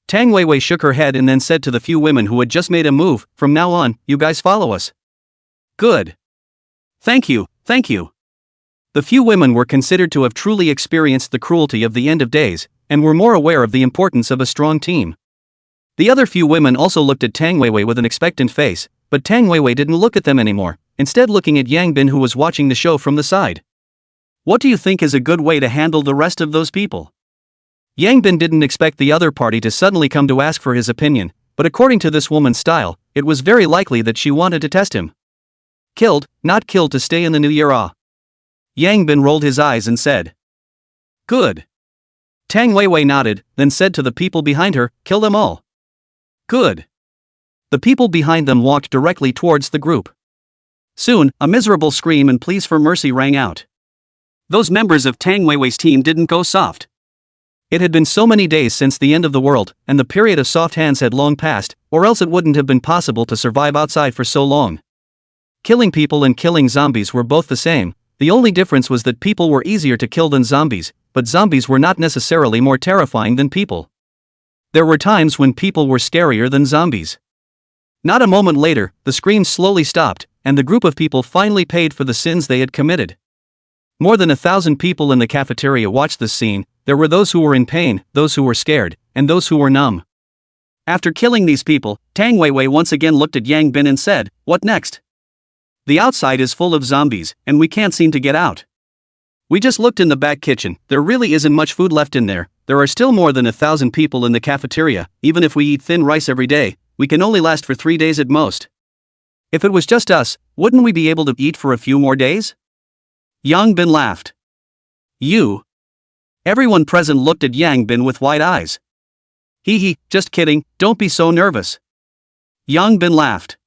Tang Weiwei shook her head and then said to the few women who had just made a move, from now on, you guys follow us. Good. Thank you, thank you. The few women were considered to have truly experienced the cruelty of the end of days, and were more aware of the importance of a strong team. The other few women also looked at Tang Weiwei with an expectant face, but Tang Weiwei didn't look at them anymore, instead looking at Yang Bin, who was watching the show from the side. What do you think is a good way to handle the rest of those people? Yang Bin didn't expect the other party to suddenly come to ask for his opinion, but according to this woman's style, it was very likely that she wanted to test him. Killed, not killed to stay in the new year. Yang Bin rolled his eyes and said. Good. Tang Weiwei nodded, then said to the people behind her, kill them all. Good. The people behind them walked directly towards the group. Soon, a miserable scream and pleas for mercy rang out. Those members of Tang Weiwei's team didn't go soft. It had been so many days since the end of the world, and the period of soft hands had long passed, or else it wouldn't have been possible to survive outside for so long. Killing people and killing zombies were both the same. The only difference was that people were easier to kill than zombies, but zombies were not necessarily more terrifying than people. There were times when people were scarier than zombies. Not a moment later, the screams slowly stopped, and the group of people finally paid for the sins they had committed. More than 1,000 people in the cafeteria watched this scene. There were those who were in pain, those who were scared, and those who were numb. After killing these people, Tang Weiwei once again looked at Yang Bin and said, what next? The outside is full of zombies, and we can't seem to get out. We just looked in the back kitchen, there really isn't much food left in there. There are still more than 1,000 people in the cafeteria. Even if we eat thin rice every day, we can only last for 3 days at most. If it was just us, wouldn't we be able to eat for a few more days? Yang Bin laughed. You? Everyone present looked at Yang Bin with wide eyes. Hee, just kidding, don't be so nervous. Yang Bin laughed.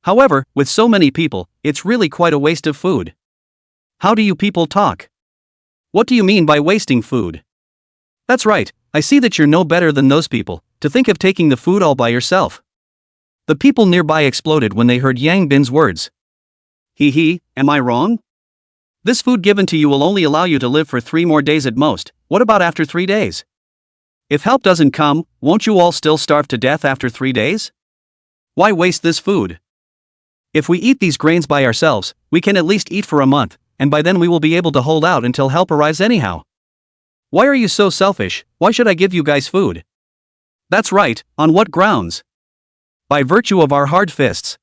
However, with so many people, it's really quite a waste of food. How do you people talk? What do you mean by wasting food? That's right, I see that you're no better than those people, to think of taking the food all by yourself. The people nearby exploded when they heard Yang Bin's words. Hee, am I wrong? This food given to you will only allow you to live for 3 more days at most. What about after 3 days? If help doesn't come, won't you all still starve to death after 3 days? Why waste this food? If we eat these grains by ourselves, we can at least eat for a month, and by then we will be able to hold out until help arrives anyhow. Why are you so selfish? Why should I give you guys food? That's right, on what grounds? By virtue of our hard fists.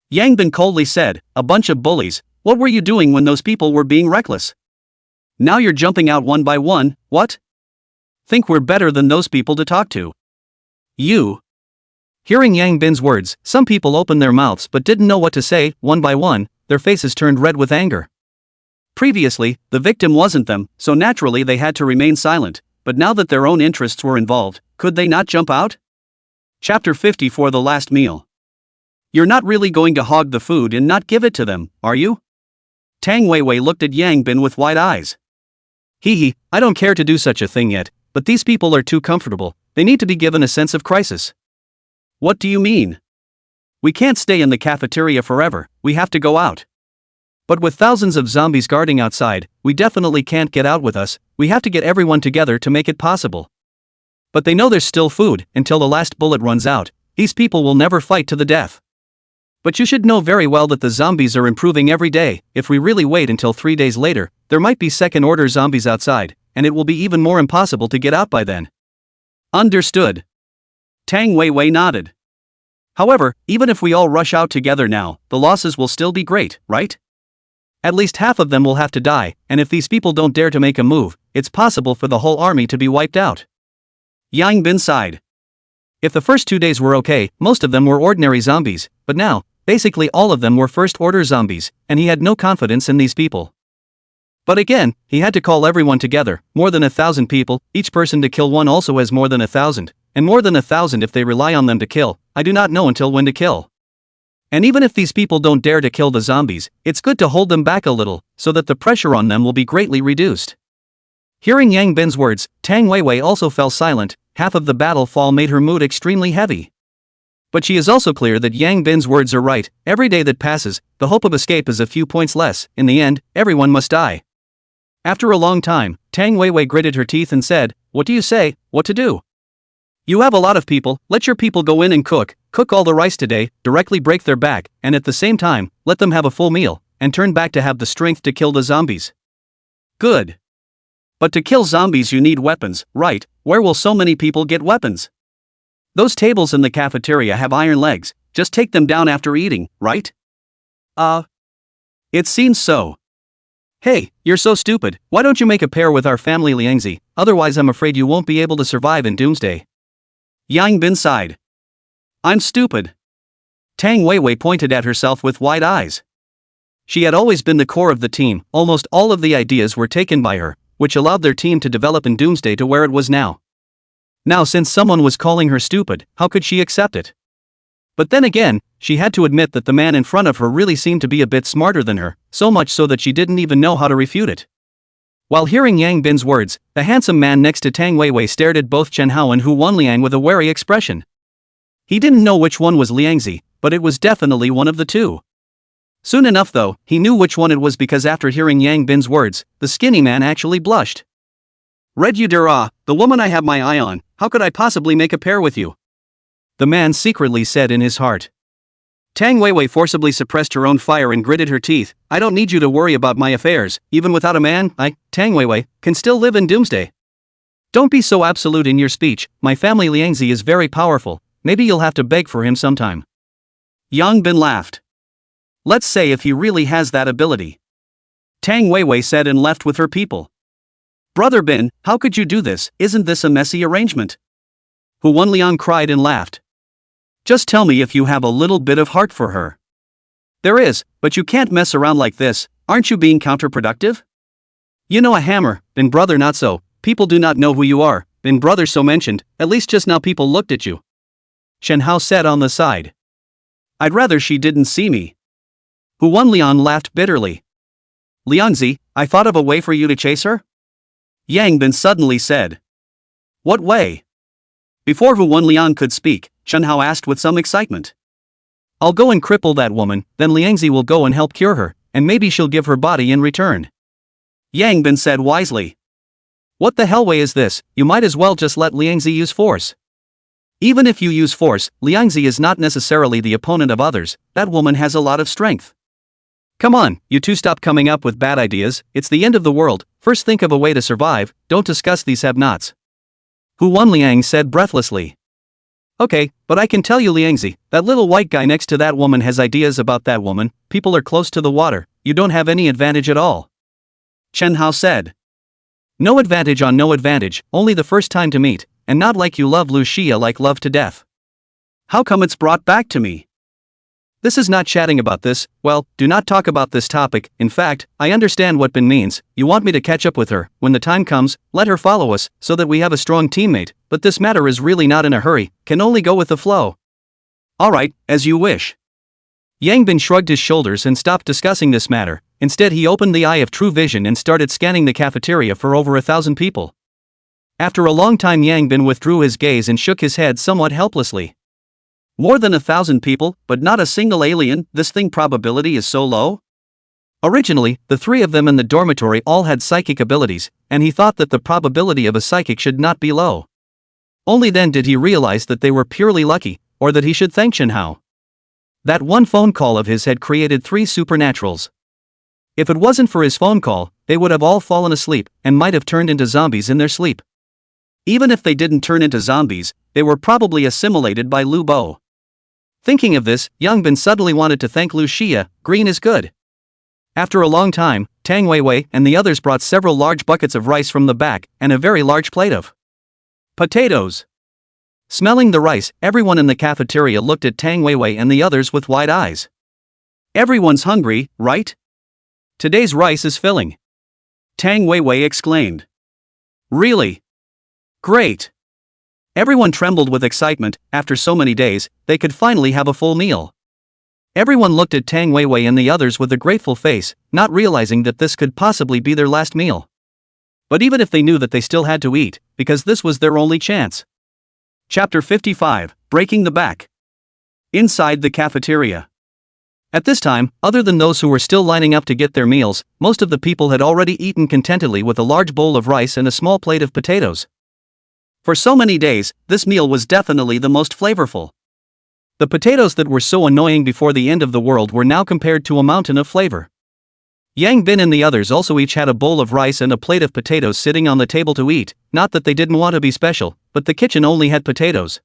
Yang Bin coldly said, a bunch of bullies. What were you doing when those people were being reckless? Now you're jumping out one by one, what? Think we're better than those people to talk to? You. Hearing Yang Bin's words, some people opened their mouths but didn't know what to say. One by one, their faces turned red with anger. Previously, the victim wasn't them, so naturally they had to remain silent, but now that their own interests were involved, could they not jump out? Chapter 54, The Last Meal. You're not really going to hog the food and not give it to them, are you? Tang Weiwei looked at Yang Bin with wide eyes. Hee, I don't care to do such a thing yet, but these people are too comfortable. They need to be given a sense of crisis. What do you mean? We can't stay in the cafeteria forever, we have to go out. But with thousands of zombies guarding outside, we definitely can't get out with us. We have to get everyone together to make it possible. But they know there's still food, until the last bullet runs out. These people will never fight to the death. But you should know very well that the zombies are improving every day. If we really wait until 3 days later, there might be second-order zombies outside, and it will be even more impossible to get out by then. Understood. Tang Weiwei nodded. However, even if we all rush out together now, the losses will still be great, right? At least half of them will have to die, and if these people don't dare to make a move, it's possible for the whole army to be wiped out. Yang Bin sighed. If the first 2 days were okay, most of them were ordinary zombies, but now, basically all of them were first-order zombies, and he had no confidence in these people. But again, he had to call everyone together, more than 1,000 people. Each person to kill one also has more than 1,000, and more than 1,000 if they rely on them to kill. I do not know until when to kill. And even if these people don't dare to kill the zombies, it's good to hold them back a little, so that the pressure on them will be greatly reduced. Hearing Yang Bin's words, Tang Weiwei also fell silent. Half of the battle fall made her mood extremely heavy. But she is also clear that Yang Bin's words are right. Every day that passes, the hope of escape is a few points less. In the end, everyone must die. After a long time, Tang Weiwei gritted her teeth and said, what do you say, what to do? You have a lot of people, let your people go in and cook all the rice today, directly break their back, and at the same time, let them have a full meal, and turn back to have the strength to kill the zombies. Good. But to kill zombies you need weapons, right? Where will so many people get weapons? Those tables in the cafeteria have iron legs, just take them down after eating, right? It seems so. Hey, you're so stupid, why don't you make a pair with our family Liangzi, otherwise I'm afraid you won't be able to survive in doomsday. Yang Bin sighed. I'm stupid. Tang Weiwei pointed at herself with wide eyes. She had always been the core of the team, almost all of the ideas were taken by her, which allowed their team to develop in doomsday to where it was now. Now since someone was calling her stupid, how could she accept it? But then again, she had to admit that the man in front of her really seemed to be a bit smarter than her, so much so that she didn't even know how to refute it. While hearing Yang Bin's words, the handsome man next to Tang Weiwei stared at both Chen Hao and Hu Wanliang with a wary expression. He didn't know which one was Liangzi, but it was definitely one of the two. Soon enough though, he knew which one it was because after hearing Yang Bin's words, the skinny man actually blushed. Red you dara, the woman I have my eye on, how could I possibly make a pair with you? The man secretly said in his heart. Tang Weiwei forcibly suppressed her own fire and gritted her teeth. I don't need you to worry about my affairs, even without a man, I, Tang Weiwei, can still live in doomsday. Don't be so absolute in your speech, my family Liangzi is very powerful, maybe you'll have to beg for him sometime. Yang Bin laughed. Let's say if he really has that ability. Tang Weiwei said and left with her people. Brother Bin, how could you do this, isn't this a messy arrangement? Hu Wanliang cried and laughed. Just tell me if you have a little bit of heart for her. There is, but you can't mess around like this, aren't you being counterproductive? You know a hammer, Bin brother not so, people do not know who you are, Bin brother so mentioned, at least just now people looked at you. Shen Hao said on the side. I'd rather she didn't see me. Hu Wanliang laughed bitterly. Liangzi, I thought of a way for you to chase her? Yang Bin suddenly said. What way? Before Hu Wanliang could speak, Chen Hao asked with some excitement. I'll go and cripple that woman, then Liangzi will go and help cure her, and maybe she'll give her body in return. Yang Bin said wisely. What the hell way is this, you might as well just let Liangzi use force. Even if you use force, Liangzi is not necessarily the opponent of others, that woman has a lot of strength. Come on, you two stop coming up with bad ideas, it's the end of the world, first think of a way to survive, don't discuss these have-nots. Hu Wanliang said breathlessly. Okay, but I can tell you Liangzi, that little white guy next to that woman has ideas about that woman, people are close to the water, you don't have any advantage at all. Chen Hao said. No advantage on no advantage, only the first time to meet, and not like you love Lu Xia like love to death. How come it's brought back to me? This is not chatting about this, well, do not talk about this topic, in fact, I understand what Bin means, you want me to catch up with her, when the time comes, let her follow us, so that we have a strong teammate, but this matter is really not in a hurry, can only go with the flow. Alright, as you wish. Yang Bin shrugged his shoulders and stopped discussing this matter, instead he opened the eye of true vision and started scanning the cafeteria for over 1,000 people. After a long time Yang Bin withdrew his gaze and shook his head somewhat helplessly. More than 1,000 people, but not a single alien, this thing probability is so low? Originally, the three of them in the dormitory all had psychic abilities, and he thought that the probability of a psychic should not be low. Only then did he realize that they were purely lucky, or that he should thank Shen Hao. That one phone call of his had created 3 supernaturals. If it wasn't for his phone call, they would have all fallen asleep, and might have turned into zombies in their sleep. Even if they didn't turn into zombies, they were probably assimilated by Lu Bo. Thinking of this, Yang Bin suddenly wanted to thank Lu Xia, green is good. After a long time, Tang Weiwei and the others brought several large buckets of rice from the back, and a very large plate of potatoes. Smelling the rice, everyone in the cafeteria looked at Tang Weiwei and the others with wide eyes. Everyone's hungry, right? Today's rice is filling. Tang Weiwei exclaimed. Really? Great. Everyone trembled with excitement, after so many days, they could finally have a full meal. Everyone looked at Tang Weiwei and the others with a grateful face, not realizing that this could possibly be their last meal. But even if they knew that they still had to eat, because this was their only chance. Chapter 55, Breaking the Back. Inside the cafeteria. At this time, other than those who were still lining up to get their meals, most of the people had already eaten contentedly with a large bowl of rice and a small plate of potatoes. For so many days, this meal was definitely the most flavorful. The potatoes that were so annoying before the end of the world were now compared to a mountain of flavor. Yang Bin and the others also each had a bowl of rice and a plate of potatoes sitting on the table to eat, not that they didn't want to be special, but the kitchen only had potatoes.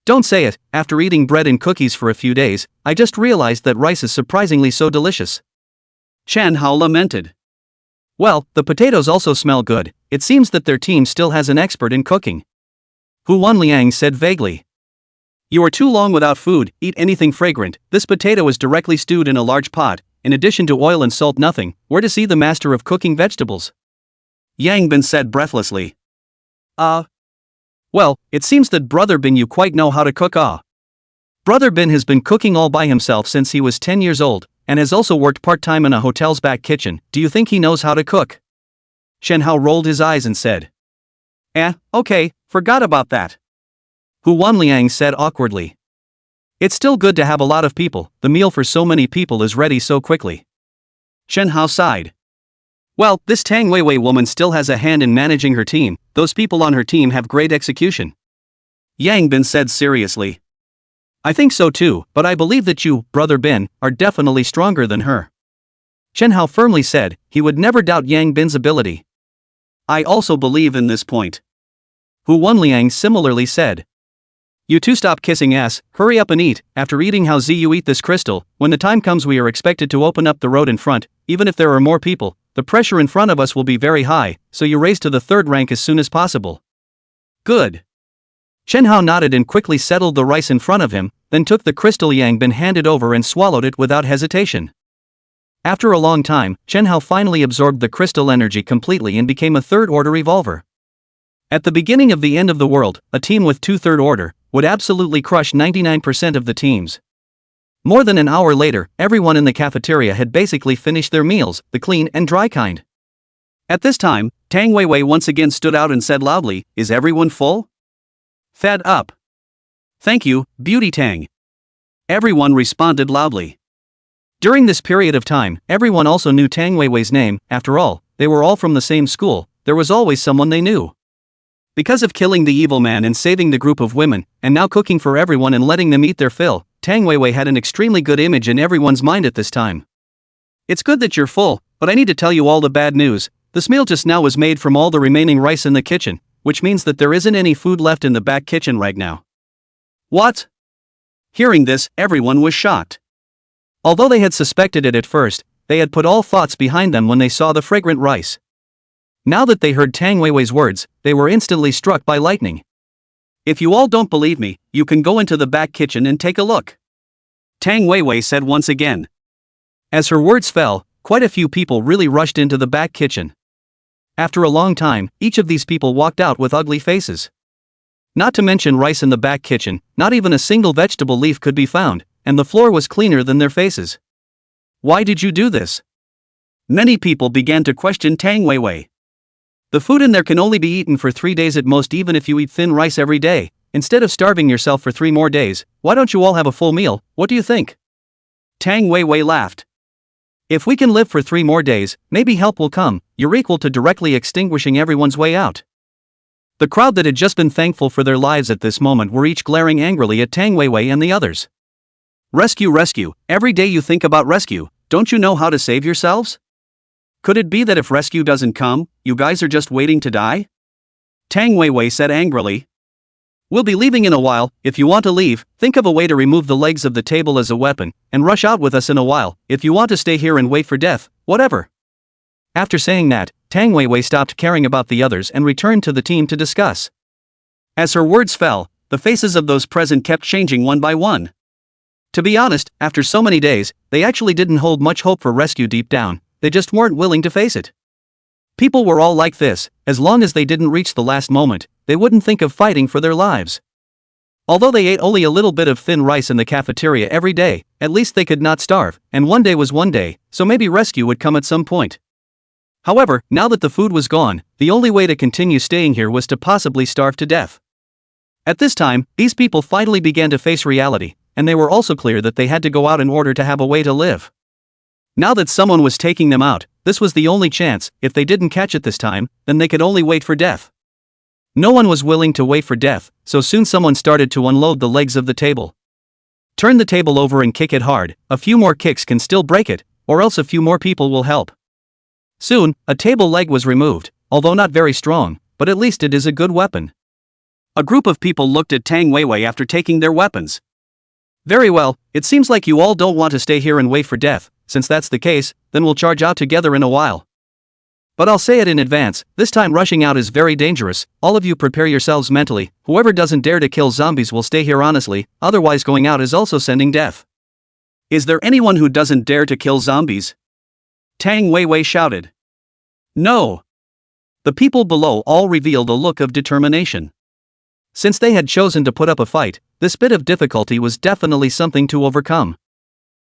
Don't say it, after eating bread and cookies for a few days, I just realized that rice is surprisingly so delicious. Chan Hao lamented. Well, the potatoes also smell good, it seems that their team still has an expert in cooking. Hu Wanliang said vaguely. You are too long without food, eat anything fragrant, this potato is directly stewed in a large pot, in addition to oil and salt nothing, where to see the master of cooking vegetables? Yang Bin said breathlessly. Well, it seems that Brother Bin you quite know how to cook Brother Bin has been cooking all by himself since he was 10 years old, and has also worked part-time in a hotel's back kitchen, do you think he knows how to cook? Shen Hao rolled his eyes and said. Okay, forgot about that. Hu Wanliang said awkwardly. It's still good to have a lot of people, the meal for so many people is ready so quickly. Shen Hao sighed. Well, this Tang Weiwei woman still has a hand in managing her team, those people on her team have great execution. Yang Bin said seriously. I think so too, but I believe that you, Brother Bin, are definitely stronger than her. Shen Hao firmly said, he would never doubt Yang Bin's ability. I also believe in this point. Hu Wanliang similarly said. You two stop kissing ass, hurry up and eat, after eating how you eat this crystal, when the time comes we are expected to open up the road in front, even if there are more people, the pressure in front of us will be very high, so you raise to the third rank as soon as possible. Good. Shen Hao nodded and quickly settled the rice in front of him, then took the crystal Yang Bin handed over and swallowed it without hesitation. After a long time, Shen Hao finally absorbed the crystal energy completely and became a third-order evolver. At the beginning of the end of the world, a team with 2 third-order would absolutely crush 99% of the teams. More than an hour later, everyone in the cafeteria had basically finished their meals, the clean and dry kind. At this time, Tang Weiwei once again stood out and said loudly, Is everyone full? Fed up. Thank you, Beauty Tang. Everyone responded loudly. During this period of time, everyone also knew Tang Weiwei's name, after all, they were all from the same school, there was always someone they knew. Because of killing the evil man and saving the group of women, and now cooking for everyone and letting them eat their fill, Tang Weiwei had an extremely good image in everyone's mind at this time. It's good that you're full, but I need to tell you all the bad news. This meal just now was made from all the remaining rice in the kitchen, which means that there isn't any food left in the back kitchen right now. What? Hearing this, everyone was shocked. Although they had suspected it at first, they had put all thoughts behind them when they saw the fragrant rice. Now that they heard Tang Weiwei's words, they were instantly struck by lightning. If you all don't believe me, you can go into the back kitchen and take a look. Tang Weiwei said once again. As her words fell, quite a few people really rushed into the back kitchen. After a long time, each of these people walked out with ugly faces. Not to mention rice in the back kitchen, not even a single vegetable leaf could be found, and the floor was cleaner than their faces. Why did you do this? Many people began to question Tang Weiwei. The food in there can only be eaten for 3 days at most, even if you eat thin rice every day. Instead of starving yourself for 3 more days, why don't you all have a full meal? What do you think? Tang Weiwei laughed. If we can live for 3 more days, maybe help will come. You're equal to directly extinguishing everyone's way out. The crowd that had just been thankful for their lives at this moment were each glaring angrily at Tang Weiwei and the others. Rescue, rescue, every day you think about rescue, don't you know how to save yourselves? Could it be that if rescue doesn't come, you guys are just waiting to die? Tang Weiwei said angrily. We'll be leaving in a while, if you want to leave, think of a way to remove the legs of the table as a weapon, and rush out with us in a while, if you want to stay here and wait for death, whatever. After saying that, Tang Weiwei stopped caring about the others and returned to the team to discuss. As her words fell, the faces of those present kept changing one by one. To be honest, after so many days, they actually didn't hold much hope for rescue deep down, they just weren't willing to face it. People were all like this, as long as they didn't reach the last moment, they wouldn't think of fighting for their lives. Although they ate only a little bit of thin rice in the cafeteria every day, at least they could not starve, and one day was one day, so maybe rescue would come at some point. However, now that the food was gone, the only way to continue staying here was to possibly starve to death. At this time, these people finally began to face reality, and they were also clear that they had to go out in order to have a way to live. Now that someone was taking them out, this was the only chance. If they didn't catch it this time, then they could only wait for death. No one was willing to wait for death, so soon someone started to unload the legs of the table. Turn the table over and kick it hard, a few more kicks can still break it, or else a few more people will help. Soon, a table leg was removed, although not very strong, but at least it is a good weapon. A group of people looked at Tang Weiwei after taking their weapons. Very well, it seems like you all don't want to stay here and wait for death. Since that's the case, then we'll charge out together in a while. But I'll say it in advance, this time rushing out is very dangerous. All of you prepare yourselves mentally. Whoever doesn't dare to kill zombies will stay here honestly, otherwise going out is also sending death. Is there anyone who doesn't dare to kill zombies? Tang Weiwei shouted. No. The people below all revealed a look of determination. Since they had chosen to put up a fight, this bit of difficulty was definitely something to overcome.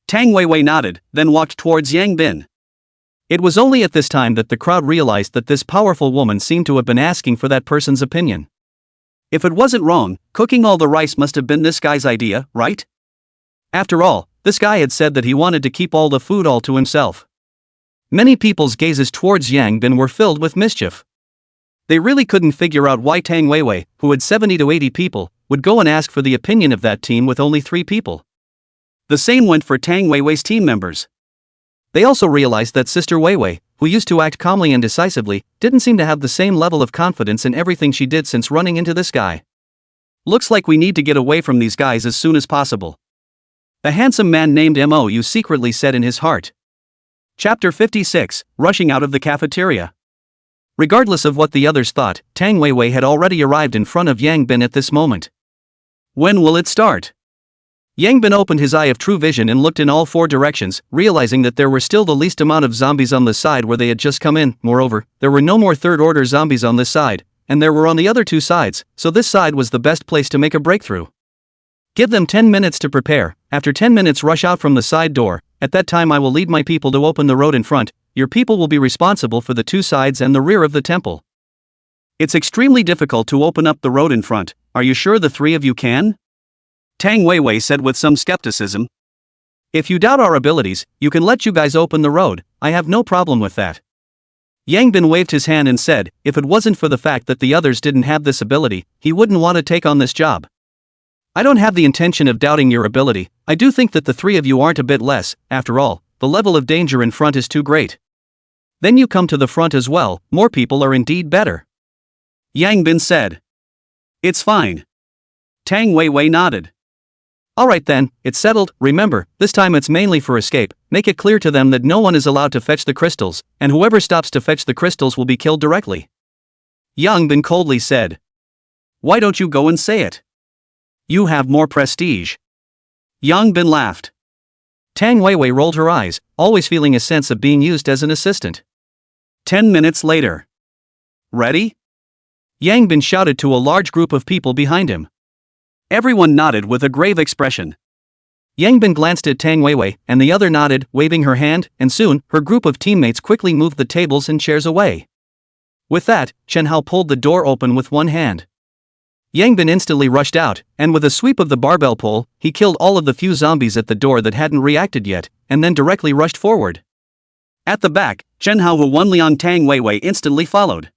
Tang Weiwei nodded, then walked towards Yang Bin. It was only at this time that the crowd realized that this powerful woman seemed to have been asking for that person's opinion. If it wasn't wrong, cooking all the rice must have been this guy's idea, right? After all, this guy had said that he wanted to keep all the food all to himself. Many people's gazes towards Yang Bin were filled with mischief. They really couldn't figure out why Tang Weiwei, who had 70 to 80 people, would go and ask for the opinion of that team with only 3 people. The same went for Tang Weiwei's team members. They also realized that Sister Weiwei, who used to act calmly and decisively, didn't seem to have the same level of confidence in everything she did since running into this guy. Looks like we need to get away from these guys as soon as possible. A handsome man named Mou secretly said in his heart. Chapter 56, Rushing Out of the Cafeteria. Regardless of what the others thought, Tang Weiwei had already arrived in front of Yang Bin at this moment. When will it start? Yang Bin opened his eye of true vision and looked in all 4 directions, realizing that there were still the least amount of zombies on the side where they had just come in. Moreover, there were no more third-order zombies on this side, and there were on the other 2 sides, so this side was the best place to make a breakthrough. Give them 10 minutes to prepare. After 10 minutes rush out from the side door. At that time I will lead my people to open the road in front. Your people will be responsible for the 2 sides and the rear of the temple. It's extremely difficult to open up the road in front. Are you sure the 3 of you can? Tang Weiwei said with some skepticism. If you doubt our abilities, you can let you guys open the road. I have no problem with that. Yang Bin waved his hand and said, if it wasn't for the fact that the others didn't have this ability, he wouldn't want to take on this job. I don't have the intention of doubting your ability. I do think that the 3 of you aren't a bit less. After all, the level of danger in front is too great. Then you come to the front as well. More people are indeed better. Yang Bin said. It's fine. Tang Weiwei nodded. Alright then, it's settled. Remember, this time it's mainly for escape. Make it clear to them that no one is allowed to fetch the crystals, and whoever stops to fetch the crystals will be killed directly. Yang Bin coldly said. Why don't you go and say it? You have more prestige. Yang Bin laughed. Tang Weiwei rolled her eyes, always feeling a sense of being used as an assistant. 10 minutes later. Ready? Yang Bin shouted to a large group of people behind him. Everyone nodded with a grave expression. Yang Bin glanced at Tang Weiwei, and the other nodded, waving her hand, and soon, her group of teammates quickly moved the tables and chairs away. With that, Chen Hao pulled the door open with one hand. Yang Bin instantly rushed out, and with a sweep of the barbell pole, he killed all of the few zombies at the door that hadn't reacted yet, and then directly rushed forward. At the back, Chen Hao who won Liang Tang Weiwei instantly followed.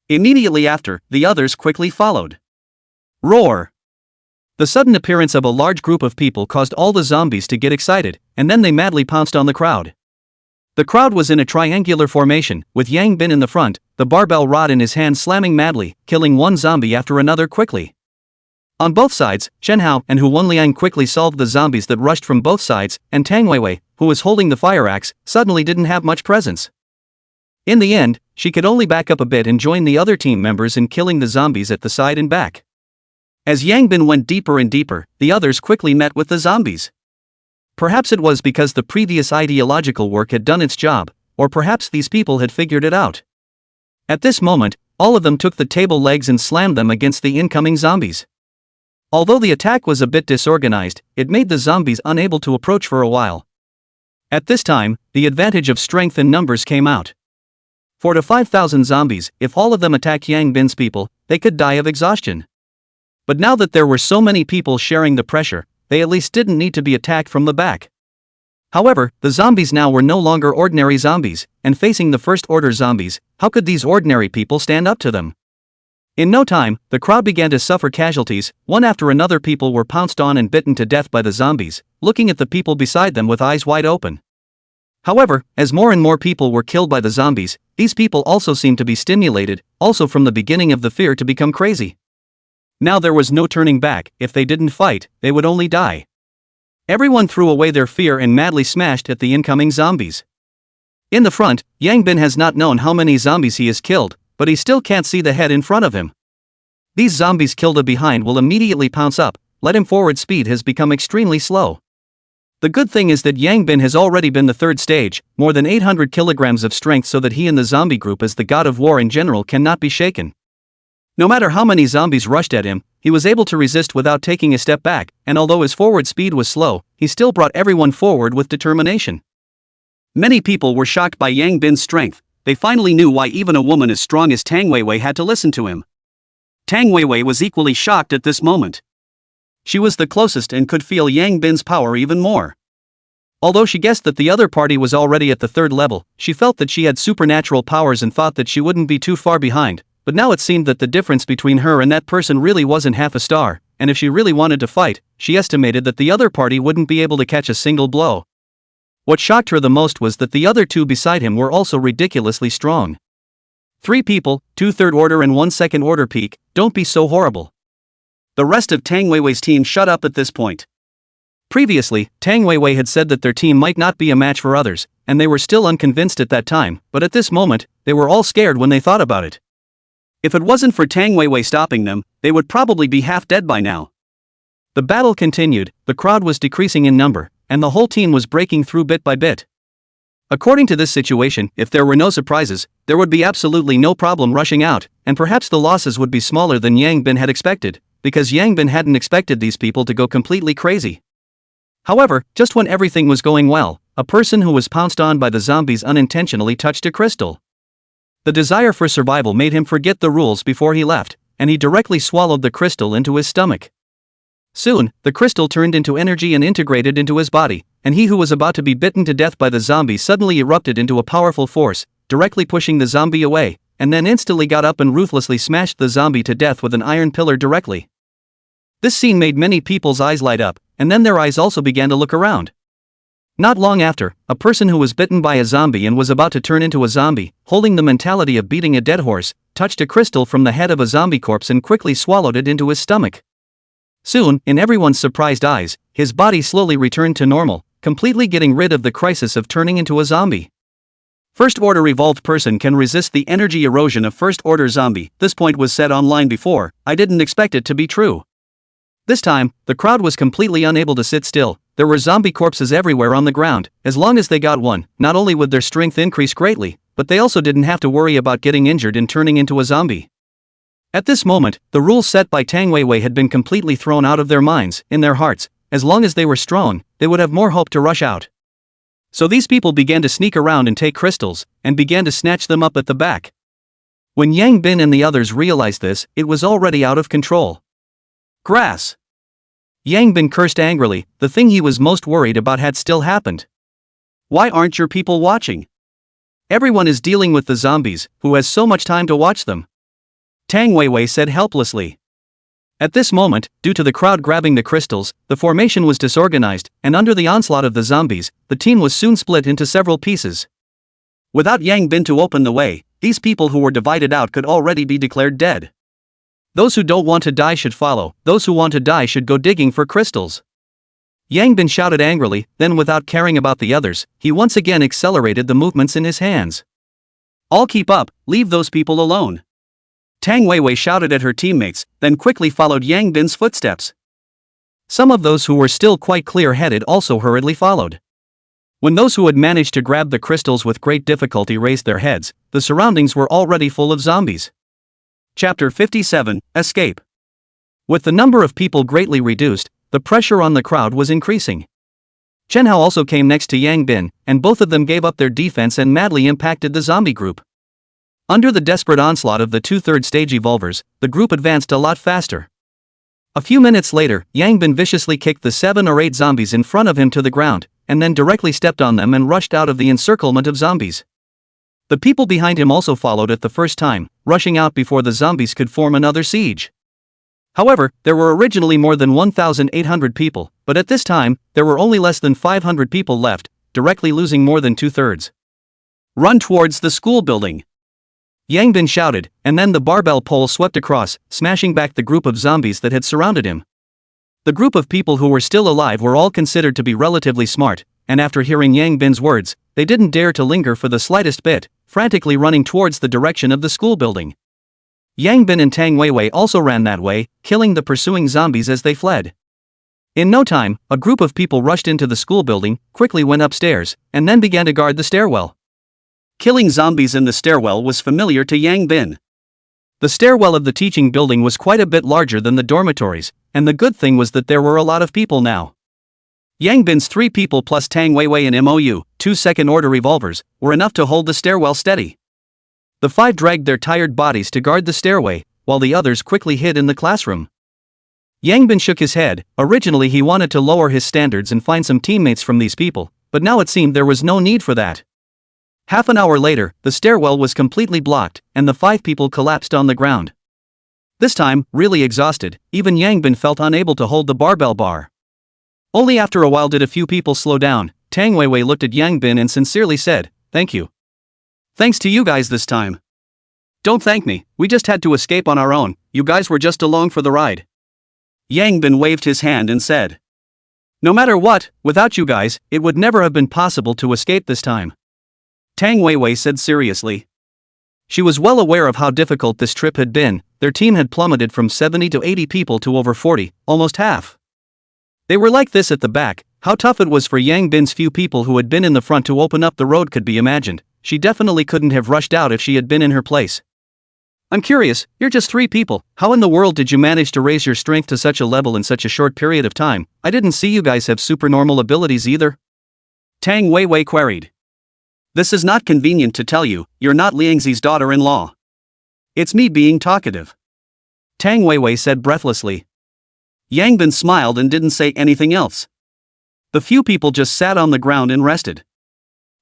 Immediately after, the others quickly followed. Roar! The sudden appearance of a large group of people caused all the zombies to get excited, and then they madly pounced on the crowd. The crowd was in a triangular formation, with Yang Bin in the front, the barbell rod in his hand slamming madly, killing one zombie after another quickly. On both sides, Chen Hao and Hu Wenliang quickly solved the zombies that rushed from both sides, and Tang Weiwei, who was holding the fire axe, suddenly didn't have much presence. In the end, she could only back up a bit and join the other team members in killing the zombies at the side and back. As Yang Bin went deeper and deeper, the others quickly met with the zombies. Perhaps it was because the previous ideological work had done its job, or perhaps these people had figured it out. At this moment, all of them took the table legs and slammed them against the incoming zombies. Although the attack was a bit disorganized, it made the zombies unable to approach for a while. At this time, the advantage of strength and numbers came out. 4 to 5,000 zombies, if all of them attacked Yang Bin's people, they could die of exhaustion. But now that there were so many people sharing the pressure, they at least didn't need to be attacked from the back. However, the zombies now were no longer ordinary zombies, and facing the first-order zombies, how could these ordinary people stand up to them? In no time, the crowd began to suffer casualties. One after another people were pounced on and bitten to death by the zombies, looking at the people beside them with eyes wide open. However, as more and more people were killed by the zombies, these people also seemed to be stimulated, also from the beginning of the fear to become crazy. Now there was no turning back. If they didn't fight, they would only die. Everyone threw away their fear and madly smashed at the incoming zombies. In the front, Yang Bin has not known how many zombies he has killed, but he still can't see the head in front of him. These zombies killed behind will immediately pounce up, let him forward speed has become extremely slow. The good thing is that Yang Bin has already been the third stage, more than 800 kilograms of strength, so that he and the zombie group as the god of war in general cannot be shaken. No matter how many zombies rushed at him, he was able to resist without taking a step back, and although his forward speed was slow, he still brought everyone forward with determination. Many people were shocked by Yang Bin's strength. They finally knew why even a woman as strong as Tang Weiwei had to listen to him. Tang Weiwei was equally shocked at this moment. She was the closest and could feel Yang Bin's power even more. Although she guessed that the other party was already at the third level, she felt that she had supernatural powers and thought that she wouldn't be too far behind, but now it seemed that the difference between her and that person really wasn't half a star, and if she really wanted to fight, she estimated that the other party wouldn't be able to catch a single blow. What shocked her the most was that the other two beside him were also ridiculously strong. 3 people, 2 third order and 1 second order peak, don't be so horrible. The rest of Tang Weiwei's team shut up at this point. Previously, Tang Weiwei had said that their team might not be a match for others, and they were still unconvinced at that time, but at this moment, they were all scared when they thought about it. If it wasn't for Tang Weiwei stopping them, they would probably be half dead by now. The battle continued, the crowd was decreasing in number, and the whole team was breaking through bit by bit. According to this situation, if there were no surprises, there would be absolutely no problem rushing out, and perhaps the losses would be smaller than Yang Bin had expected, because Yang Bin hadn't expected these people to go completely crazy. However, just when everything was going well, a person who was pounced on by the zombies unintentionally touched a crystal. The desire for survival made him forget the rules before he left, and he directly swallowed the crystal into his stomach. Soon, the crystal turned into energy and integrated into his body, and he who was about to be bitten to death by the zombie suddenly erupted into a powerful force, directly pushing the zombie away, and then instantly got up and ruthlessly smashed the zombie to death with an iron pillar directly. This scene made many people's eyes light up, and then their eyes also began to look around. Not long after, a person who was bitten by a zombie and was about to turn into a zombie, holding the mentality of beating a dead horse, touched a crystal from the head of a zombie corpse and quickly swallowed it into his stomach. Soon, in everyone's surprised eyes, his body slowly returned to normal, completely getting rid of the crisis of turning into a zombie. First order evolved person can resist the energy erosion of first order zombie. This point was said online before, I didn't expect it to be true. This time, the crowd was completely unable to sit still. There were zombie corpses everywhere on the ground. As long as they got one, not only would their strength increase greatly, but they also didn't have to worry about getting injured and turning into a zombie. At this moment, the rules set by Tang Weiwei had been completely thrown out of their minds. In their hearts, as long as they were strong, they would have more hope to rush out. So these people began to sneak around and take crystals, and began to snatch them up at the back. When Yang Bin and the others realized this, it was already out of control. Grass. Yang Bin cursed angrily. The thing he was most worried about had still happened. Why aren't your people watching? Everyone is dealing with the zombies, who has so much time to watch them? Tang Weiwei said helplessly. At this moment, due to the crowd grabbing the crystals, the formation was disorganized, and under the onslaught of the zombies, the team was soon split into several pieces. Without Yang Bin to open the way, these people who were divided out could already be declared dead. Those who don't want to die should follow, those who want to die should go digging for crystals. Yang Bin shouted angrily, then without caring about the others, he once again accelerated the movements in his hands. All keep up, leave those people alone. Tang Weiwei shouted at her teammates, then quickly followed Yang Bin's footsteps. Some of those who were still quite clear-headed also hurriedly followed. When those who had managed to grab the crystals with great difficulty raised their heads, the surroundings were already full of zombies. Chapter 57, Escape. With the number of people greatly reduced, the pressure on the crowd was increasing. Chen Hao also came next to Yang Bin, and both of them gave up their defense and madly impacted the zombie group. Under the desperate onslaught of the 2/3 stage evolvers, the group advanced a lot faster. A few minutes later, Yang Bin viciously kicked the 7 or 8 zombies in front of him to the ground, and then directly stepped on them and rushed out of the encirclement of zombies. The people behind him also followed at the first time, rushing out before the zombies could form another siege. However, there were originally more than 1,800 people, but at this time, there were only less than 500 people left, directly losing more than 2/3. Run towards the school building. Yang Bin shouted, and then the barbell pole swept across, smashing back the group of zombies that had surrounded him. The group of people who were still alive were all considered to be relatively smart, and after hearing Yang Bin's words, they didn't dare to linger for the slightest bit, frantically running towards the direction of the school building. Yang Bin and Tang Weiwei also ran that way, killing the pursuing zombies as they fled. In no time, a group of people rushed into the school building, quickly went upstairs, and then began to guard the stairwell. Killing zombies in the stairwell was familiar to Yang Bin. The stairwell of the teaching building was quite a bit larger than the dormitories, and the good thing was that there were a lot of people now. Yang Bin's 3 people plus Tang Weiwei and MOU, 2 second-order revolvers, were enough to hold the stairwell steady. The 5 dragged their tired bodies to guard the stairway, while the others quickly hid in the classroom. Yang Bin shook his head. Originally he wanted to lower his standards and find some teammates from these people, but now it seemed there was no need for that. Half an hour later, the stairwell was completely blocked, and the 5 people collapsed on the ground. This time, really exhausted, even Yang Bin felt unable to hold the barbell bar. Only after a while did a few people slow down. Tang Weiwei looked at Yang Bin and sincerely said, "Thank you. Thanks to you guys this time. Don't thank me, we just had to escape on our own, you guys were just along for the ride." Yang Bin waved his hand and said, "No matter what, without you guys, it would never have been possible to escape this time." Tang Weiwei said seriously. She was well aware of how difficult this trip had been. Their team had plummeted from 70 to 80 people to over 40, almost half. They were like this at the back. How tough it was for Yang Bin's few people who had been in the front to open up the road could be imagined. She definitely couldn't have rushed out if she had been in her place. "I'm curious, you're just 3 people, how in the world did you manage to raise your strength to such a level in such a short period of time? I didn't see you guys have supernormal abilities either." Tang Weiwei queried. "This is not convenient to tell you, you're not Liangzi's daughter-in-law. It's me being talkative," Tang Weiwei said breathlessly. Yang Bin smiled and didn't say anything else. The few people just sat on the ground and rested.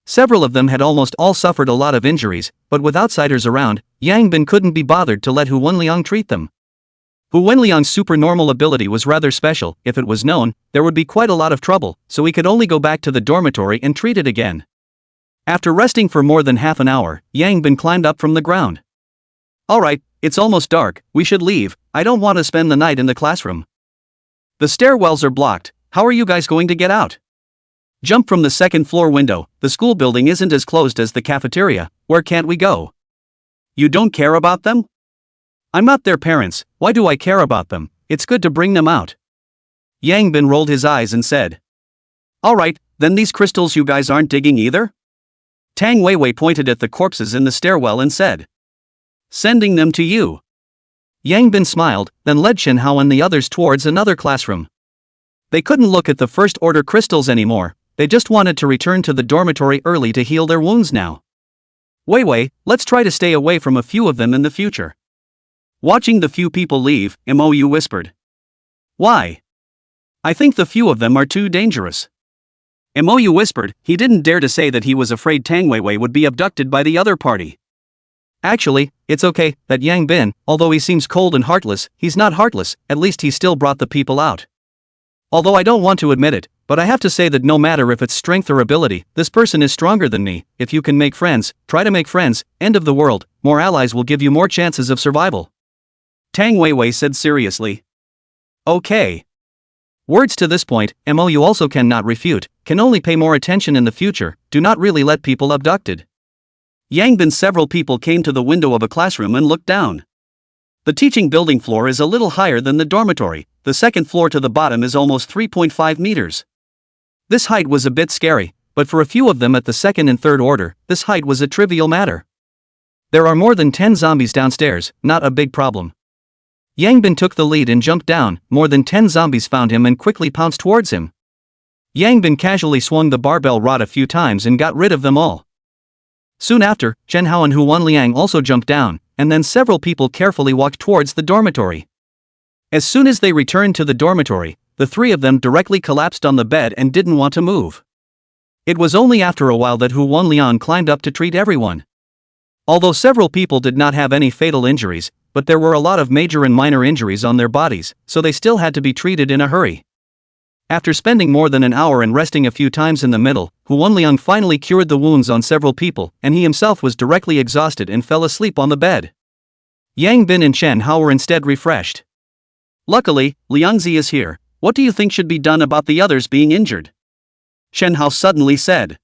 Several of them had almost all suffered a lot of injuries, but with outsiders around, Yang Bin couldn't be bothered to let Hu Wenliang treat them. Hu Wenliang's supernormal ability was rather special. If it was known, there would be quite a lot of trouble, so he could only go back to the dormitory and treat it again. After resting for more than half an hour, Yang Bin climbed up from the ground. "Alright, it's almost dark, we should leave, I don't want to spend the night in the classroom. The stairwells are blocked, how are you guys going to get out?" "Jump from the 2nd floor window, the school building isn't as closed as the cafeteria, where can't we go?" "You don't care about them?" "I'm not their parents, why do I care about them? It's good to bring them out." Yang Bin rolled his eyes and said, "Alright, then these crystals you guys aren't digging either?" Tang Weiwei pointed at the corpses in the stairwell and said, "Sending them to you." Yang Bin smiled, then led Shen Hao and the others towards another classroom. They couldn't look at the first-order crystals anymore, they just wanted to return to the dormitory early to heal their wounds now. "Weiwei, let's try to stay away from a few of them in the future." Watching the few people leave, MOU whispered. "Why?" "I think the few of them are too dangerous." MOU whispered. He didn't dare to say that he was afraid Tang Weiwei would be abducted by the other party. "Actually, it's okay, that Yang Bin, although he seems cold and heartless, he's not heartless, at least he still brought the people out. Although I don't want to admit it, but I have to say that no matter if it's strength or ability, this person is stronger than me. If you can make friends, try to make friends, end of the world, more allies will give you more chances of survival," Tang Weiwei said seriously. "Okay." Words to this point, MOU also cannot refute, can only pay more attention in the future, do not really let people abducted. Yang Bin several people came to the window of a classroom and looked down. The teaching building floor is a little higher than the dormitory, the 2nd floor to the bottom is almost 3.5 meters. This height was a bit scary, but for a few of them at the 2nd and 3rd order, this height was a trivial matter. There are more than 10 zombies downstairs, not a big problem. Yang Bin took the lead and jumped down, more than 10 zombies found him and quickly pounced towards him. Yang Bin casually swung the barbell rod a few times and got rid of them all. Soon after, Shen Hao and Hu Wenliang also jumped down, and then several people carefully walked towards the dormitory. As soon as they returned to the dormitory, the 3 of them directly collapsed on the bed and didn't want to move. It was only after a while that Hu Wenliang climbed up to treat everyone. Although several people did not have any fatal injuries, but there were a lot of major and minor injuries on their bodies, so they still had to be treated in a hurry. After spending more than an hour and resting a few times in the middle, Hu Wenliang finally cured the wounds on several people, and he himself was directly exhausted and fell asleep on the bed. Yang Bin and Chen Hao were instead refreshed. Luckily, Liang Zi is here. What do you think should be done about the others being injured? Chen Hao suddenly said.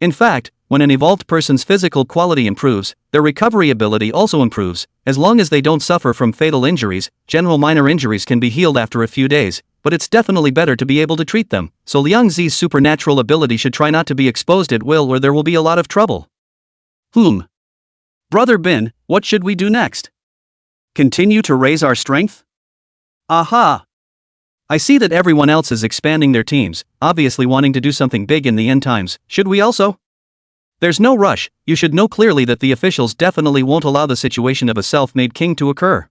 In fact, when an evolved person's physical quality improves, their recovery ability also improves. As long as they don't suffer from fatal injuries, general minor injuries can be healed after a few days, but it's definitely better to be able to treat them, so Liang Zi's supernatural ability should try not to be exposed at will or there will be a lot of trouble. Brother Bin, what should we do next? Continue to raise our strength? Aha! I see that everyone else is expanding their teams, obviously wanting to do something big in the end times. Should we also? There's no rush. You should know clearly that the officials definitely won't allow the situation of a self-made king to occur.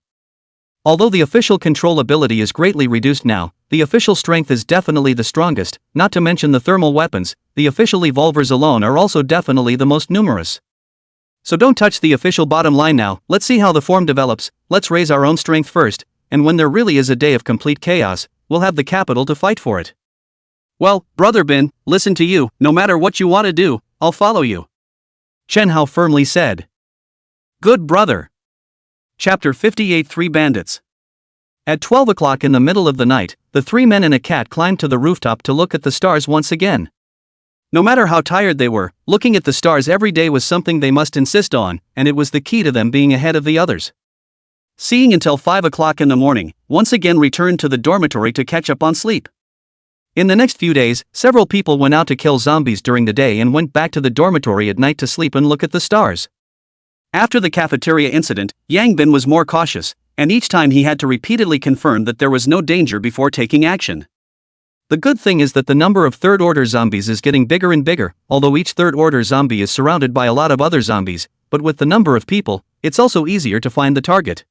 Although the official control ability is greatly reduced now, the official strength is definitely the strongest, not to mention the thermal weapons. The official evolvers alone are also definitely the most numerous. So don't touch the official bottom line now. Let's see how the form develops. Let's raise our own strength first, and when there really is a day of complete chaos, we'll have the capital to fight for it. Well, Brother Bin, listen to you. No matter what you want to do, I'll follow you. Chen Hao firmly said. Good brother. Chapter 58 Three Bandits. At 12 o'clock in the middle of the night, the three men and a cat climbed to the rooftop to look at the stars once again. No matter how tired they were, looking at the stars every day was something they must insist on, and it was the key to them being ahead of the others. Seeing until 5 o'clock in the morning, once again returned to the dormitory to catch up on sleep. In the next few days, several people went out to kill zombies during the day and went back to the dormitory at night to sleep and look at the stars. After the cafeteria incident, Yang Bin was more cautious, and each time he had to repeatedly confirm that there was no danger before taking action. The good thing is that the number of third-order zombies is getting bigger and bigger, although each third-order zombie is surrounded by a lot of other zombies, but with the number of people, it's also easier to find the target.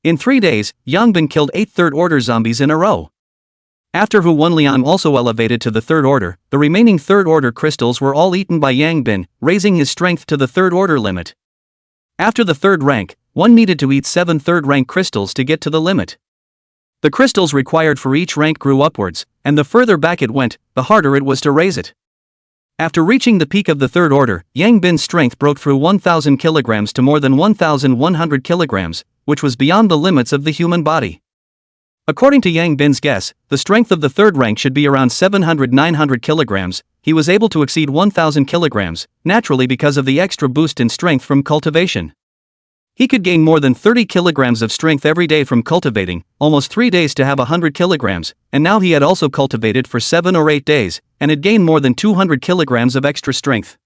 In 3 days, Yang Bin killed 8 third-order zombies in a row. After Hu Wenliang also elevated to the third order, the remaining third-order crystals were all eaten by Yang Bin, raising his strength to the third-order limit. After the third rank, one needed to eat 7 third-rank crystals to get to the limit. The crystals required for each rank grew upwards, and the further back it went, the harder it was to raise it. After reaching the peak of the third order, Yang Bin's strength broke through 1,000 kilograms to more than 1,100 kilograms, which was beyond the limits of the human body. According to Yang Bin's guess, the strength of the third rank should be around 700-900 kilograms. He was able to exceed 1,000 kilograms, naturally because of the extra boost in strength from cultivation. He could gain more than 30 kilograms of strength every day from cultivating, almost 3 days to have 100 kilograms, and now he had also cultivated for 7 or 8 days, and had gained more than 200 kilograms of extra strength.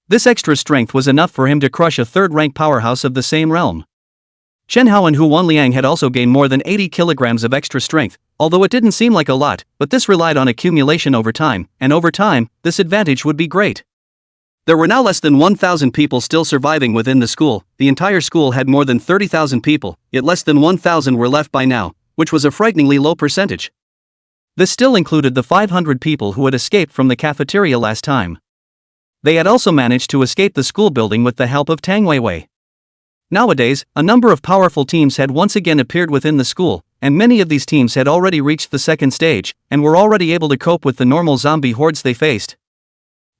This extra strength was enough for him to crush a third-rank powerhouse of the same realm. Chen Hao and Hu Wenliang had also gained more than 80 kilograms of extra strength, although it didn't seem like a lot, but this relied on accumulation over time, and over time, this advantage would be great. There were now less than 1,000 people still surviving within the school. The entire school had more than 30,000 people, yet less than 1,000 were left by now, which was a frighteningly low percentage. This still included the 500 people who had escaped from the cafeteria last time. They had also managed to escape the school building with the help of Tang Weiwei. Nowadays, a number of powerful teams had once again appeared within the school, and many of these teams had already reached the second stage, and were already able to cope with the normal zombie hordes they faced.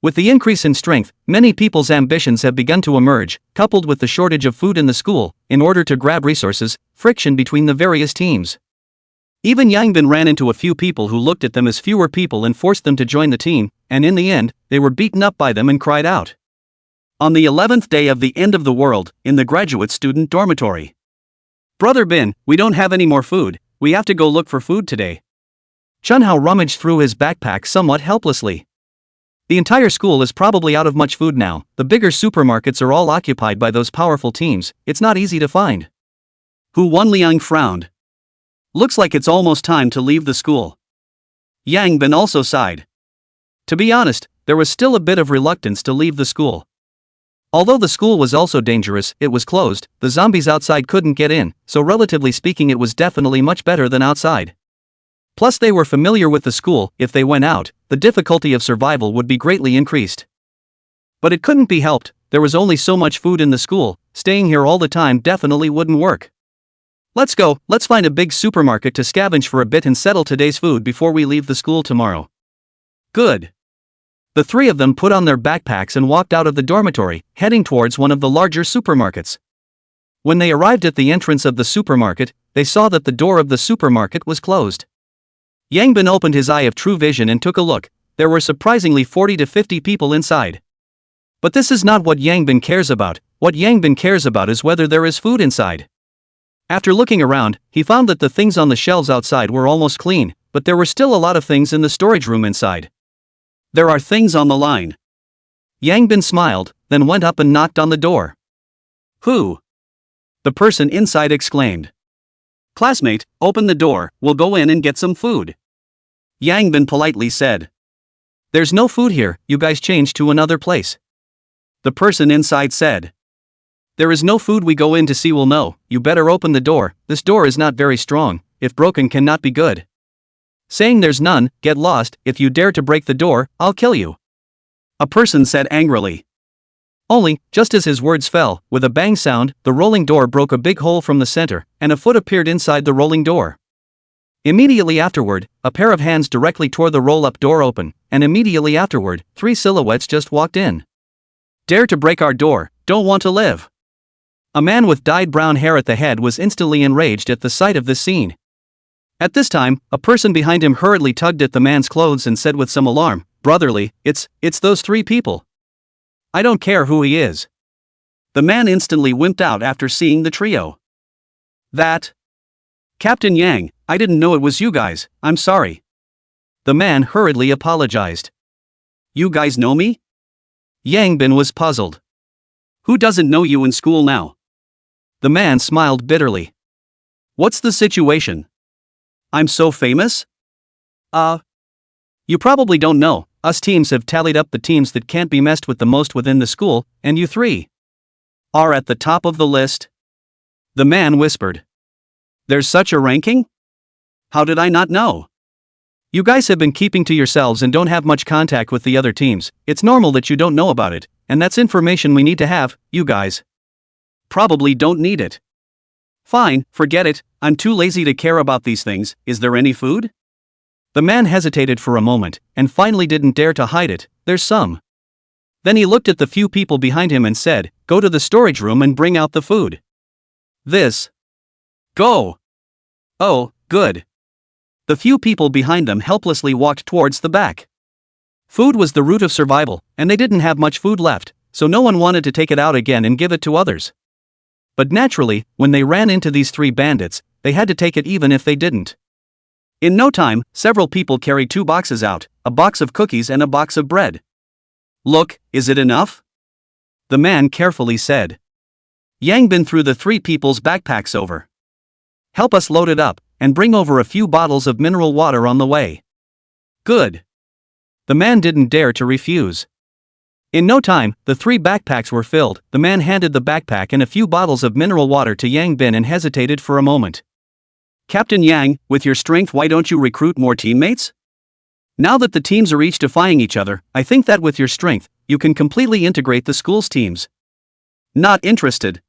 With the increase in strength, many people's ambitions have begun to emerge, coupled with the shortage of food in the school. In order to grab resources, friction between the various teams. Even Yang Bin ran into a few people who looked at them as fewer people and forced them to join the team, and in the end, they were beaten up by them and cried out. On the 11th day of the end of the world, in the graduate student dormitory. Brother Bin, we don't have any more food, we have to go look for food today. Chen Hao rummaged through his backpack somewhat helplessly. The entire school is probably out of much food now. The bigger supermarkets are all occupied by those powerful teams. It's not easy to find. Hu Wenliang frowned. Looks like it's almost time to leave the school. Yang Bin also sighed. To be honest, there was still a bit of reluctance to leave the school. Although the school was also dangerous, it was closed, the zombies outside couldn't get in, so relatively speaking it was definitely much better than outside. Plus they were familiar with the school. If they went out, the difficulty of survival would be greatly increased. But it couldn't be helped, there was only so much food in the school, staying here all the time definitely wouldn't work. Let's find a big supermarket to scavenge for a bit and settle today's food before we leave the school tomorrow. Good. The three of them put on their backpacks and walked out of the dormitory, heading towards one of the larger supermarkets. When they arrived at the entrance of the supermarket, they saw that the door of the supermarket was closed. Yangbin opened his eye of true vision and took a look. There were surprisingly 40 to 50 people inside. But this is not what Yangbin cares about. What Yangbin cares about is whether there is food inside. After looking around, he found that the things on the shelves outside were almost clean, but there were still a lot of things in the storage room inside. There are things on the line. Yangbin smiled, then went up and knocked on the door. Who? The person inside exclaimed. Classmate, open the door, we'll go in and get some food. Yangbin politely said. There's no food here, you guys changed to another place. The person inside said. There is no food, we go in to see, we'll know, you better open the door, this door is not very strong, if broken cannot be good. Saying there's none, get lost, if you dare to break the door, I'll kill you. A person said angrily. Only, just as his words fell, with a bang sound, the rolling door broke a big hole from the center, and a foot appeared inside the rolling door. Immediately afterward, a pair of hands directly tore the roll-up door open, and immediately afterward, three silhouettes just walked in. Dare to break our door, don't want to live. A man with dyed brown hair at the head was instantly enraged at the sight of this scene. At this time, a person behind him hurriedly tugged at the man's clothes and said with some alarm, Brotherly, it's those three people. I don't care who he is. The man instantly wimped out after seeing the trio. That? Captain Yang, I didn't know it was you guys, I'm sorry. The man hurriedly apologized. You guys know me? Yangbin was puzzled. Who doesn't know you in school now? The man smiled bitterly. What's the situation? I'm so famous? You probably don't know, us teams have tallied up the teams that can't be messed with the most within the school, and you three are at the top of the list. The man whispered. There's such a ranking? How did I not know? You guys have been keeping to yourselves and don't have much contact with the other teams, it's normal that you don't know about it, and that's information we need to have, you guys. Probably don't need it. Fine, forget it, I'm too lazy to care about these things, is there any food? The man hesitated for a moment, and finally didn't dare to hide it, there's some. Then he looked at the few people behind him and said, Go to the storage room and bring out the food. Go! Oh, good. The few people behind them helplessly walked towards the back. Food was the root of survival, and they didn't have much food left, so no one wanted to take it out again and give it to others. But naturally, when they ran into these three bandits, they had to take it even if they didn't. In no time, several people carried 2 boxes out, a box of cookies and a box of bread. Look, is it enough? The man carefully said. Yangbin threw the 3 people's backpacks over. Help us load it up, and bring over a few bottles of mineral water on the way. Good. The man didn't dare to refuse. In no time, the 3 backpacks were filled. The man handed the backpack and a few bottles of mineral water to Yangbin and hesitated for a moment. Captain Yang, with your strength, why don't you recruit more teammates? Now that the teams are each defying each other, I think that with your strength, you can completely integrate the school's teams. Not interested.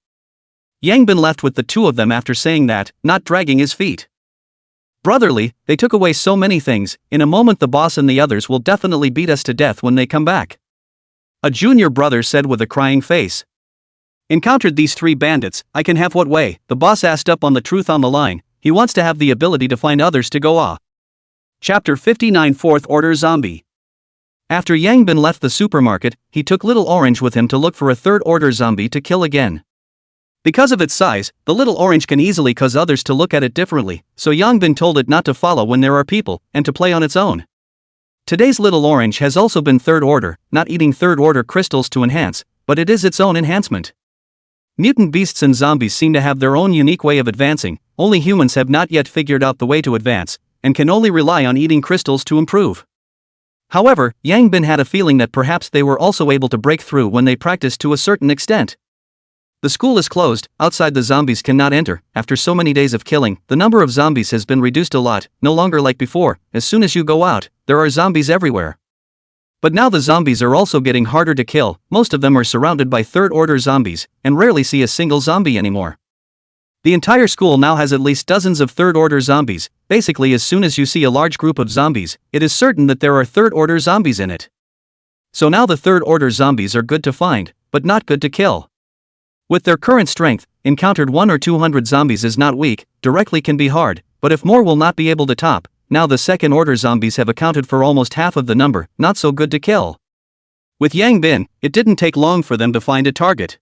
Yangbin left with the 2 of them after saying that, not dragging his feet. Brotherly, they took away so many things, in a moment the boss and the others will definitely beat us to death when they come back. A junior brother said with a crying face. Encountered these 3 bandits, I can have what way, the boss asked up on the truth on the line, he wants to have the ability to find others to go ah. Chapter 59 Fourth Order Zombie. After Yangbin left the supermarket, he took Little Orange with him to look for a 3rd order zombie to kill again. Because of its size, the Little Orange can easily cause others to look at it differently, so Yangbin told it not to follow when there are people, and to play on its own. Today's Little Orange has also been 3rd order, not eating 3rd order crystals to enhance, but it is its own enhancement. Mutant beasts and zombies seem to have their own unique way of advancing, only humans have not yet figured out the way to advance, and can only rely on eating crystals to improve. However, Yangbin had a feeling that perhaps they were also able to break through when they practiced to a certain extent. The school is closed, outside the zombies cannot enter, after so many days of killing, the number of zombies has been reduced a lot, no longer like before, as soon as you go out, there are zombies everywhere. But now the zombies are also getting harder to kill, most of them are surrounded by 3rd order zombies, and rarely see a single zombie anymore. The entire school now has at least dozens of third-order zombies. Basically, as soon as you see a large group of zombies, it is certain that there are third-order zombies in it. So now the third-order zombies are good to find, but not good to kill. With their current strength, encountered 1 or 200 zombies is not weak, directly can be hard, but if more will not be able to top. Now the second-order zombies have accounted for almost half of the number, not so good to kill. With Yang Bin, it didn't take long for them to find a target.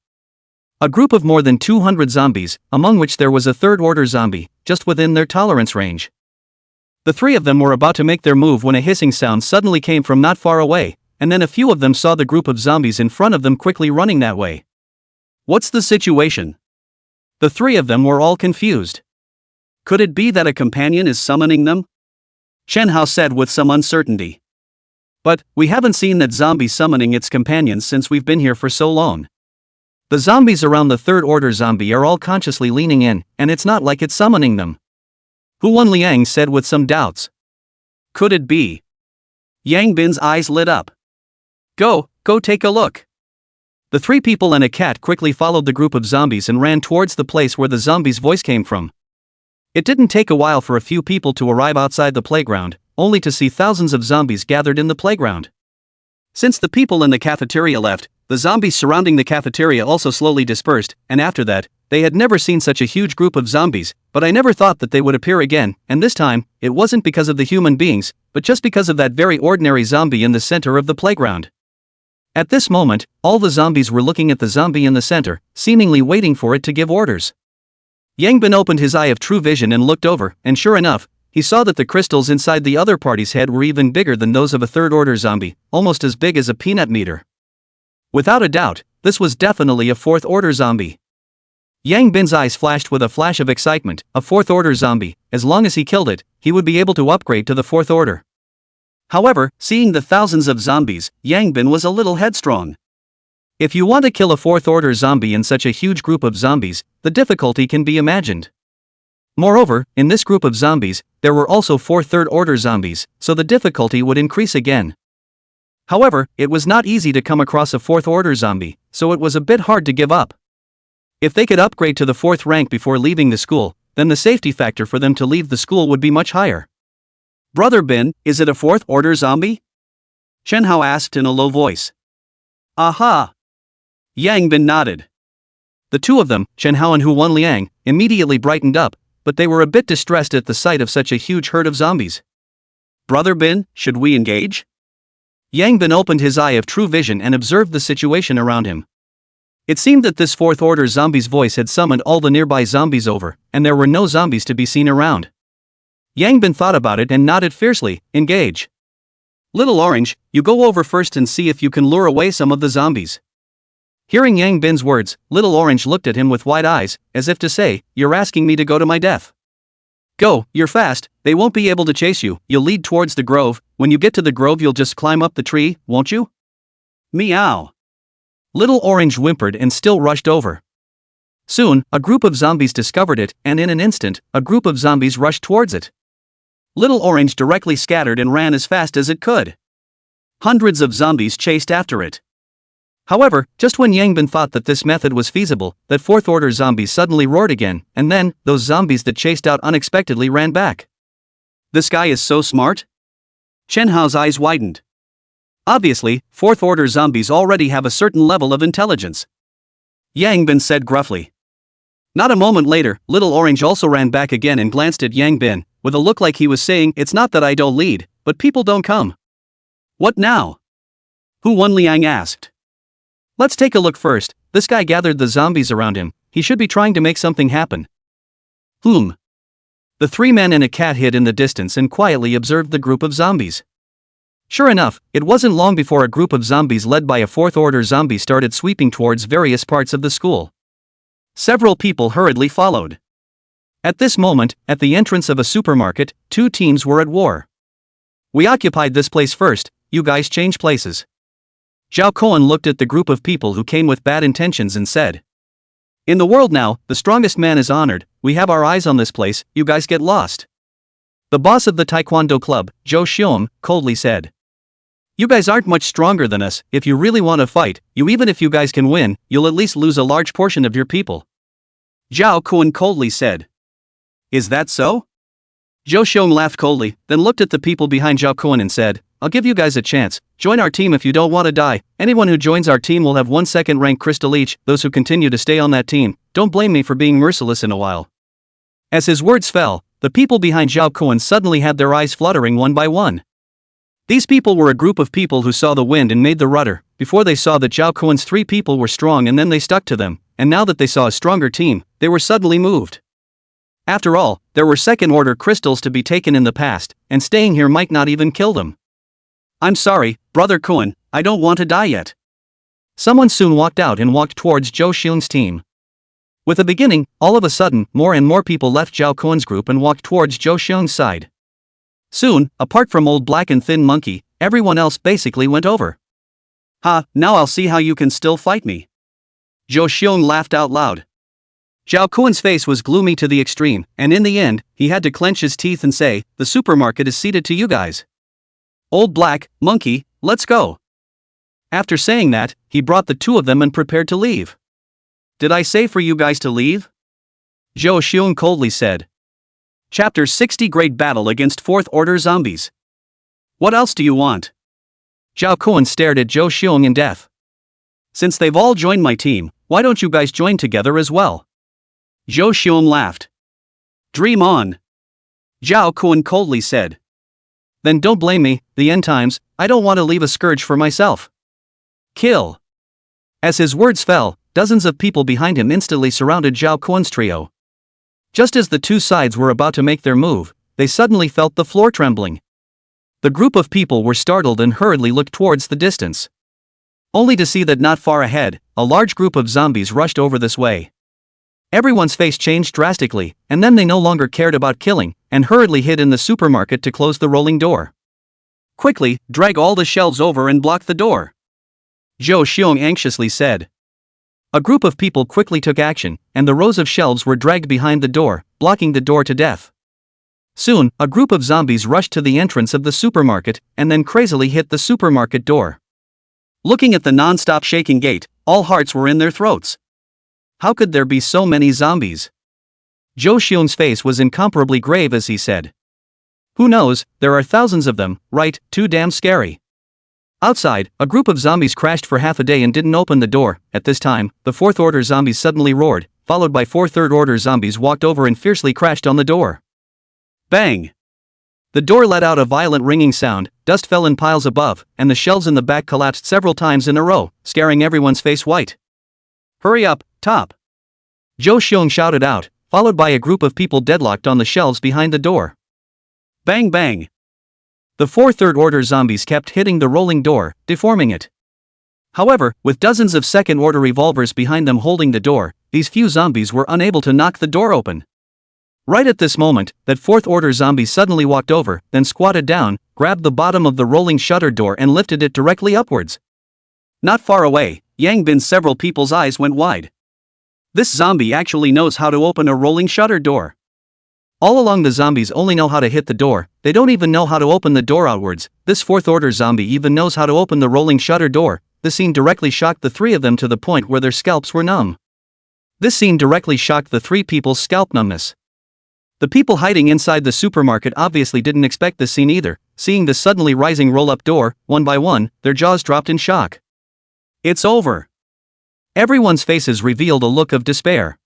A group of more than 200 zombies, among which there was a third-order zombie, just within their tolerance range. The three of them were about to make their move when a hissing sound suddenly came from not far away, and then a few of them saw the group of zombies in front of them quickly running that way. What's the situation? The three of them were all confused. Could it be that a companion is summoning them? Chen Hao said with some uncertainty. But, we haven't seen that zombie summoning its companions since we've been here for so long. The zombies around the third-order zombie are all consciously leaning in, and it's not like it's summoning them. Huan Liang said with some doubts. Could it be? Yang Bin's eyes lit up. Go take a look. The three people and a cat quickly followed the group of zombies and ran towards the place where the zombie's voice came from. It didn't take a while for a few people to arrive outside the playground, only to see thousands of zombies gathered in the playground. Since the people in the cafeteria left, the zombies surrounding the cafeteria also slowly dispersed, and after that, they had never seen such a huge group of zombies, but I never thought that they would appear again, and this time, it wasn't because of the human beings, but just because of that very ordinary zombie in the center of the playground. At this moment, all the zombies were looking at the zombie in the center, seemingly waiting for it to give orders. Yang Bin opened his eye of true vision and looked over, and sure enough, he saw that the crystals inside the other party's head were even bigger than those of a third-order zombie, almost as big as a peanut meter. Without a doubt, this was definitely a fourth-order zombie. Yang Bin's eyes flashed with a flash of excitement. A fourth-order zombie, as long as he killed it, he would be able to upgrade to the fourth order. However, seeing the thousands of zombies, Yang Bin was a little headstrong. If you want to kill a fourth-order zombie in such a huge group of zombies, the difficulty can be imagined. Moreover, in this group of zombies, there were also 4 third-order zombies, so the difficulty would increase again. However, it was not easy to come across a fourth-order zombie, so it was a bit hard to give up. If they could upgrade to the 4th rank before leaving the school, then the safety factor for them to leave the school would be much higher. Brother Bin, is it a 4th-order zombie? Chen Hao asked in a low voice. Aha! Yang Bin nodded. The two of them, Chen Hao and Huan Liang, immediately brightened up, but they were a bit distressed at the sight of such a huge herd of zombies. Brother Bin, should we engage? Yang Bin opened his eye of true vision and observed the situation around him. It seemed that this 4th-order zombie's voice had summoned all the nearby zombies over, and there were no zombies to be seen around. Yang Bin thought about it and nodded fiercely. Engage. Little Orange, you go over first and see if you can lure away some of the zombies. Hearing Yang Bin's words, Little Orange looked at him with wide eyes, as if to say, you're asking me to go to my death. Go, you're fast, they won't be able to chase you, you'll lead towards the grove, when you get to the grove you'll just climb up the tree, won't you? Meow. Little Orange whimpered and still rushed over. Soon, a group of zombies discovered it, and in an instant, a group of zombies rushed towards it. Little Orange directly scattered and ran as fast as it could. Hundreds of zombies chased after it. However, just when Yang Bin thought that this method was feasible, that 4th-order zombies suddenly roared again, and then, those zombies that chased out unexpectedly ran back. This guy is so smart? Chen Hao's eyes widened. Obviously, 4th-order zombies already have a certain level of intelligence. Yang Bin said gruffly. Not a moment later, Little Orange also ran back again and glanced at Yang Bin, with a look like he was saying, it's not that I don't lead, but people don't come. What now? Huan Liang asked. Let's take a look first. This guy gathered the zombies around him, he should be trying to make something happen. The 3 men and a cat hid in the distance and quietly observed the group of zombies. Sure enough, it wasn't long before a group of zombies led by a 4th-order zombie started sweeping towards various parts of the school. Several people hurriedly followed. At this moment, at the entrance of a supermarket, 2 teams were at war. We occupied this place first, you guys change places. Zhao Koan looked at the group of people who came with bad intentions and said. In the world now, the strongest man is honored, we have our eyes on this place, you guys get lost. The boss of the Taekwondo club, Zhou Xiong, coldly said. You guys aren't much stronger than us, if you really want to fight, even if you guys can win, you'll at least lose a large portion of your people. Zhao Kun coldly said. Is that so? Zhou Xiong laughed coldly, then looked at the people behind Zhao Kun and said, I'll give you guys a chance. Join our team if you don't want to die. Anyone who joins our team will have 1 second rank crystal each. Those who continue to stay on that team, don't blame me for being merciless in a while. As his words fell, the people behind Zhao Kun suddenly had their eyes fluttering one by one. These people were a group of people who saw the wind and made the rudder. Before they saw that Zhao Kun's 3 people were strong and then they stuck to them, and now that they saw a stronger team, they were suddenly moved. After all, there were second-order crystals to be taken in the past, and staying here might not even kill them. I'm sorry, Brother Kun, I don't want to die yet. Someone soon walked out and walked towards Zhou Xiong's team. With a beginning, all of a sudden, more and more people left Zhao Kun's group and walked towards Zhou Xiong's side. Soon, apart from Old Black and Thin Monkey, everyone else basically went over. Ha, now I'll see how you can still fight me. Zhou Xiong laughed out loud. Zhao Kun's face was gloomy to the extreme, and in the end, he had to clench his teeth and say, the supermarket is ceded to you guys. Old Black, Monkey, let's go. After saying that, he brought the 2 of them and prepared to leave. Did I say for you guys to leave? Zhou Xiong coldly said. Chapter 60 Great Battle Against 4th Order Zombies. What else do you want? Zhao Kun stared at Zhou Xiong in death. Since they've all joined my team, why don't you guys join together as well? Zhou Xiong laughed. Dream on. Zhao Kun coldly said. Then don't blame me, the end times, I don't want to leave a scourge for myself. Kill. As his words fell, dozens of people behind him instantly surrounded Zhao Kun's trio. Just as the 2 sides were about to make their move, they suddenly felt the floor trembling. The group of people were startled and hurriedly looked towards the distance. Only to see that not far ahead, a large group of zombies rushed over this way. Everyone's face changed drastically, and then they no longer cared about killing, and hurriedly hid in the supermarket to close the rolling door. Quickly, drag all the shelves over and block the door. Zhou Xiong anxiously said. A group of people quickly took action, and the rows of shelves were dragged behind the door, blocking the door to death. Soon, a group of zombies rushed to the entrance of the supermarket, and then crazily hit the supermarket door. Looking at the non-stop shaking gate, all hearts were in their throats. How could there be so many zombies? Zhou Xiong's face was incomparably grave as he said. Who knows, there are thousands of them, right, too damn scary. Outside, a group of zombies crashed for half a day and didn't open the door. At this time, the 4th Order zombies suddenly roared, followed by 4 Third Order zombies walked over and fiercely crashed on the door. Bang! The door let out a violent ringing sound, dust fell in piles above, and the shelves in the back collapsed several times in a row, scaring everyone's face white. Hurry up, top! Zhou Xiong shouted out, followed by a group of people deadlocked on the shelves behind the door. Bang bang! The 4 Third Order zombies kept hitting the rolling door, deforming it. However, with dozens of Second Order revolvers behind them holding the door, these few zombies were unable to knock the door open. Right at this moment, that 4th Order zombie suddenly walked over, then squatted down, grabbed the bottom of the rolling shutter door and lifted it directly upwards. Not far away, Yang Bin's several people's eyes went wide. This zombie actually knows how to open a rolling shutter door. All along the zombies only know how to hit the door, they don't even know how to open the door outwards. This 4th Order zombie even knows how to open the rolling shutter door. This scene directly shocked the 3 of them to the point where their scalps were numb. This scene directly shocked the 3 people's scalp numbness. The people hiding inside the supermarket obviously didn't expect this scene either. Seeing the suddenly rising roll-up door, one by one, their jaws dropped in shock. It's over. Everyone's faces revealed a look of despair.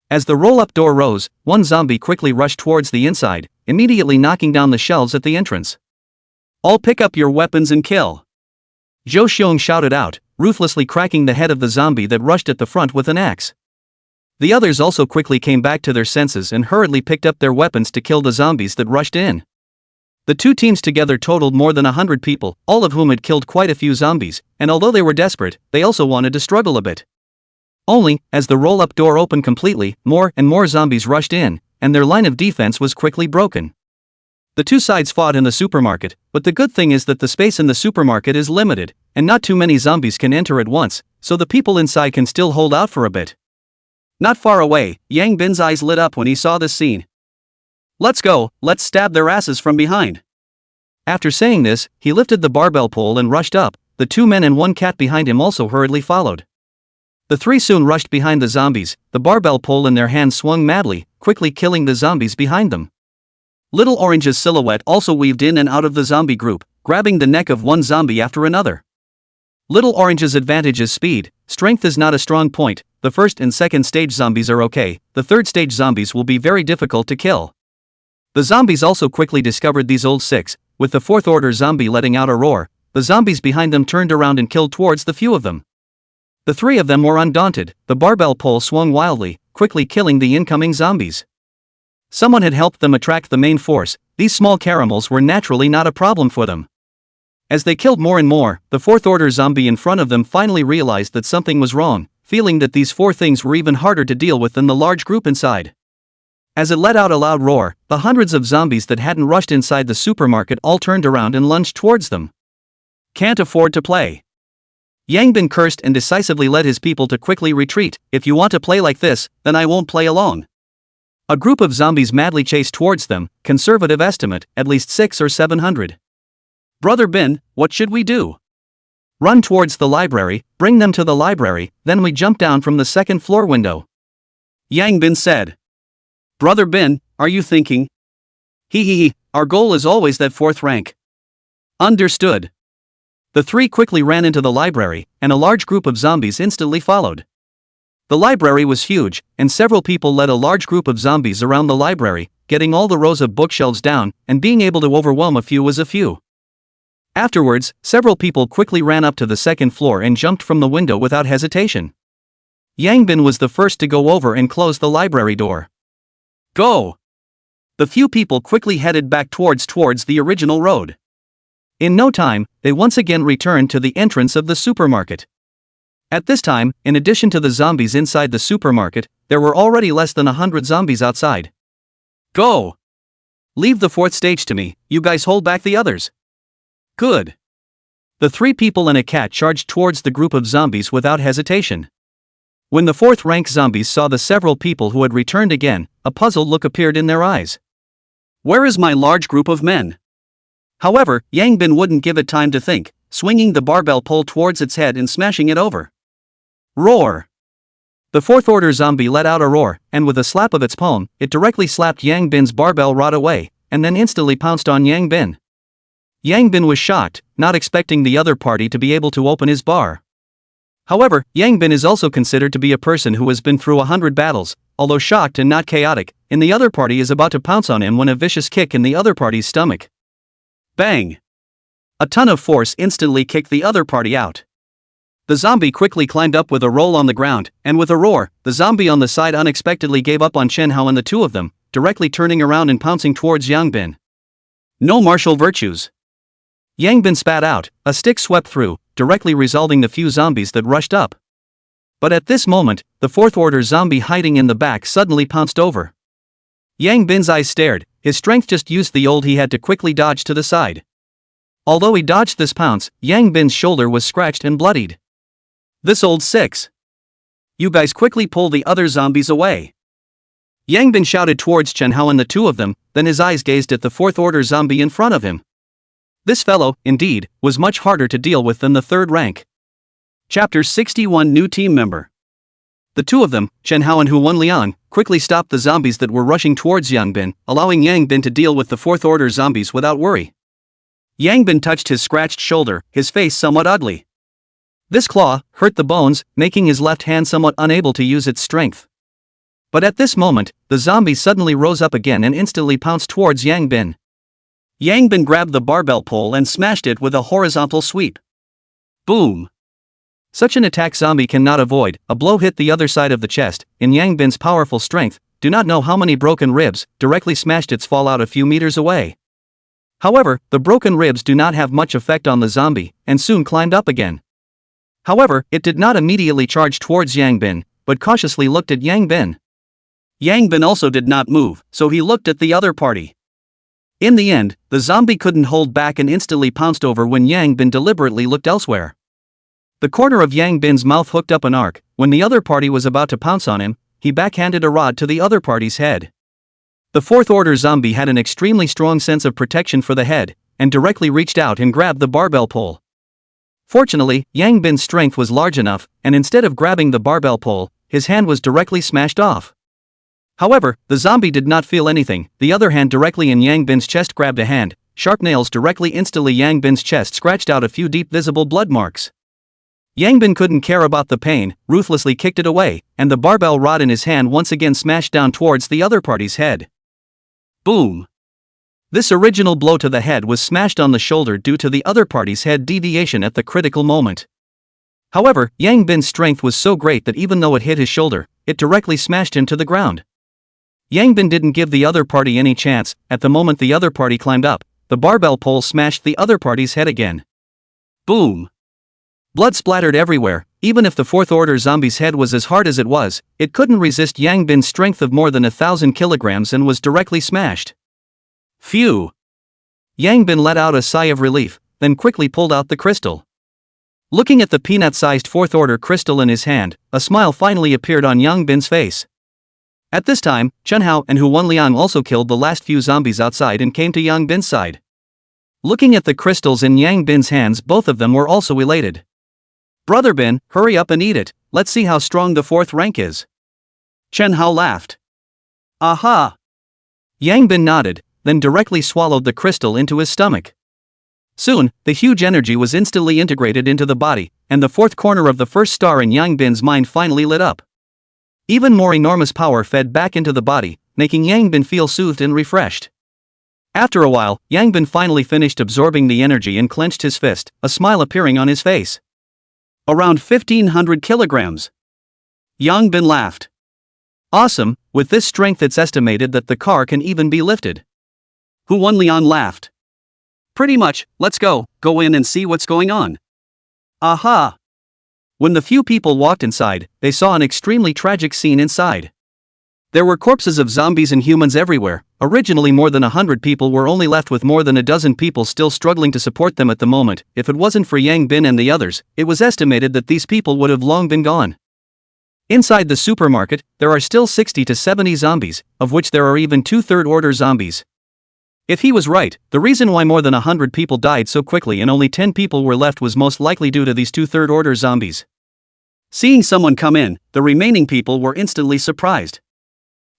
As the roll-up door rose, one zombie quickly rushed towards the inside, immediately knocking down the shelves at the entrance. All pick up your weapons and kill. Zhou Xiong shouted out, ruthlessly cracking the head of the zombie that rushed at the front with an axe. The others also quickly came back to their senses and hurriedly picked up their weapons to kill the zombies that rushed in. The 2 teams together totaled more than 100 people, all of whom had killed quite a few zombies, and although they were desperate, they also wanted to struggle a bit. Only, as the roll-up door opened completely, more and more zombies rushed in, and their line of defense was quickly broken. The 2 sides fought in the supermarket, but the good thing is that the space in the supermarket is limited, and not too many zombies can enter at once, so the people inside can still hold out for a bit. Not far away, Yang Bin's eyes lit up when he saw this scene. Let's go, let's stab their asses from behind. After saying this, he lifted the barbell pole and rushed up. The 2 men and 1 cat behind him also hurriedly followed. The three soon rushed behind the zombies, the barbell pole in their hands swung madly, quickly killing the zombies behind them. Little Orange's silhouette also weaved in and out of the zombie group, grabbing the neck of one zombie after another. Little Orange's advantage is speed. Strength is not a strong point. The first and second stage zombies are okay, the third stage zombies will be very difficult to kill. The zombies also quickly discovered these old six, with the fourth order zombie letting out a roar. The zombies behind them turned around and killed towards the few of them. The three of them were undaunted, the barbell pole swung wildly, quickly killing the incoming zombies. Someone had helped them attract the main force. These small caramels were naturally not a problem for them. As they killed more and more, the fourth order zombie in front of them finally realized that something was wrong, feeling that these four things were even harder to deal with than the large group inside. As it let out a loud roar, the hundreds of zombies that hadn't rushed inside the supermarket all turned around and lunged towards them. Can't afford to play. Yangbin cursed and decisively led his people to quickly retreat. If you want to play like this, then I won't play along. A group of zombies madly chased towards them, conservative estimate, at least 600 or 700. Brother Bin, what should we do? Run towards the library, bring them to the library, then we jump down from the second floor window. Yangbin said. Brother Bin, are you thinking? Hee, our goal is always that fourth rank. Understood. The three quickly ran into the library, and a large group of zombies instantly followed. The library was huge, and several people led a large group of zombies around the library, getting all the rows of bookshelves down, and being able to overwhelm a few as a few. Afterwards, several people quickly ran up to the second floor and jumped from the window without hesitation. Yangbin was the first to go over and close the library door. Go! The few people quickly headed back towards the original road. In no time, they once again returned to the entrance of the supermarket. At this time, in addition to the zombies inside the supermarket, there were already less than 100 zombies outside. Go! Leave the fourth stage to me, you guys hold back the others. Good. The three people and a cat charged towards the group of zombies without hesitation. When the fourth rank zombies saw the several people who had returned again, a puzzled look appeared in their eyes. Where is my large group of men? However, Yangbin wouldn't give it time to think, swinging the barbell pole towards its head and smashing it over. Roar! The fourth order zombie let out a roar, and with a slap of its palm, it directly slapped Yangbin's barbell rod away, and then instantly pounced on Yangbin. Yangbin was shocked, not expecting the other party to be able to open his bar. However, Yangbin is also considered to be a person who has been through 100 battles, although shocked and not chaotic, and the other party is about to pounce on him when a vicious kick in the other party's stomach. Bang! A ton of force instantly kicked the other party out. The zombie quickly climbed up with a roll on the ground, and with a roar, the zombie on the side unexpectedly gave up on Chen Hao and the two of them, directly turning around and pouncing towards Yangbin. No martial virtues. Yangbin spat out, a stick swept through, directly resolving the few zombies that rushed up. But at this moment, the fourth order zombie hiding in the back suddenly pounced over. Yangbin's eyes stared, his strength just used the old he had to quickly dodge to the side. Although he dodged this pounce, Yangbin's shoulder was scratched and bloodied. This old six. You guys quickly pull the other zombies away. Yangbin shouted towards Chen Hao and the two of them, then his eyes gazed at the fourth order zombie in front of him. This fellow, indeed, was much harder to deal with than the third rank. Chapter 61 New Team Member. The two of them, Chen Hao and Hu Wenliang, quickly stopped the zombies that were rushing towards Yangbin, allowing Yangbin to deal with the fourth order zombies without worry. Yangbin touched his scratched shoulder, his face somewhat ugly. This claw hurt the bones, making his left hand somewhat unable to use its strength. But at this moment, the zombie suddenly rose up again and instantly pounced towards Yangbin. Yangbin grabbed the barbell pole and smashed it with a horizontal sweep. Boom! Such an attack zombie cannot avoid. A blow hit the other side of the chest. In Yangbin's powerful strength, do not know how many broken ribs, directly smashed its fall out a few meters away. However, the broken ribs do not have much effect on the zombie, and soon climbed up again. However, it did not immediately charge towards Yangbin, but cautiously looked at Yangbin. Yangbin also did not move, so he looked at the other party. In the end, the zombie couldn't hold back and instantly pounced over when Yangbin deliberately looked elsewhere. The corner of Yangbin's mouth hooked up an arc. When the other party was about to pounce on him, he backhanded a rod to the other party's head. The fourth order zombie had an extremely strong sense of protection for the head, and directly reached out and grabbed the barbell pole. Fortunately, Yang Bin's strength was large enough, and instead of grabbing the barbell pole, his hand was directly smashed off. However, the zombie did not feel anything. The other hand directly in Yang Bin's chest grabbed a hand. Sharp nails directly instantly Yang Bin's chest scratched out a few deep visible blood marks. Yang Bin couldn't care about the pain, ruthlessly kicked it away, and the barbell rod in his hand once again smashed down towards the other party's head. Boom! This original blow to the head was smashed on the shoulder due to the other party's head deviation at the critical moment. However, Yang Bin's strength was so great that even though it hit his shoulder, it directly smashed him to the ground. Yang Bin didn't give the other party any chance. At the moment the other party climbed up, the barbell pole smashed the other party's head again. Boom! Blood splattered everywhere. Even if the fourth order zombie's head was as hard as it couldn't resist Yang Bin's strength of more than 1,000 kilograms and was directly smashed. Phew! Yang Bin let out a sigh of relief, then quickly pulled out the crystal. Looking at the peanut-sized fourth order crystal in his hand, a smile finally appeared on Yang Bin's face. At this time, Chen Hao and Hu Wenliang also killed the last few zombies outside and came to Yang Bin's side. Looking at the crystals in Yang Bin's hands, both of them were also elated. "Brother Bin, hurry up and eat it, let's see how strong the fourth rank is." Chen Hao laughed. "Aha!" Yang Bin nodded, then directly swallowed the crystal into his stomach. Soon, the huge energy was instantly integrated into the body, and the fourth corner of the first star in Yang Bin's mind finally lit up. Even more enormous power fed back into the body, making Yang Bin feel soothed and refreshed. After a while, Yang Bin finally finished absorbing the energy and clenched his fist, a smile appearing on his face. "Around 1,500 kilograms. Yang Bin laughed. "Awesome, with this strength it's estimated that the car can even be lifted." Hu Wenliang laughed. "Pretty much, let's go in and see what's going on." Aha! When the few people walked inside, they saw an extremely tragic scene inside. There were corpses of zombies and humans everywhere. Originally more than 100 people were only left with more than a dozen people still struggling to support them at the moment. If it wasn't for Yang Bin and the others, it was estimated that these people would have long been gone. Inside the supermarket, there are still 60 to 70 zombies, of which there are even 2 third-order zombies. If he was right, the reason why more than 100 people died so quickly and only 10 people were left was most likely due to these 2 third-order zombies. Seeing someone come in, the remaining people were instantly surprised.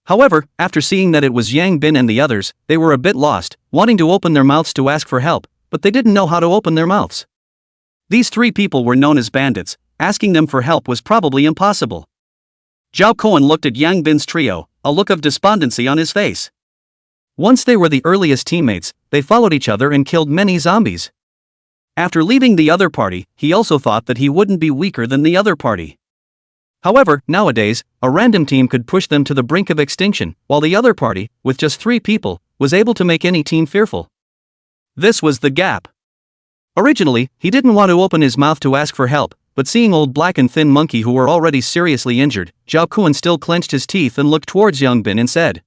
However, after seeing that it was Yang Bin and the others, they were a bit lost, wanting to open their mouths to ask for help, but they didn't know how to open their mouths. These 3 people were known as bandits. Asking them for help was probably impossible. Zhao Cohen looked at Yang Bin's trio, a look of despondency on his face. Once they were the earliest teammates, they followed each other and killed many zombies. After leaving the other party, he also thought that he wouldn't be weaker than the other party. However, nowadays, a random team could push them to the brink of extinction, while the other party, with just 3 people, was able to make any team fearful. This was the gap. Originally, he didn't want to open his mouth to ask for help, but seeing old black and thin monkey who were already seriously injured, Zhao Kuan still clenched his teeth and looked towards Yang Bin and said,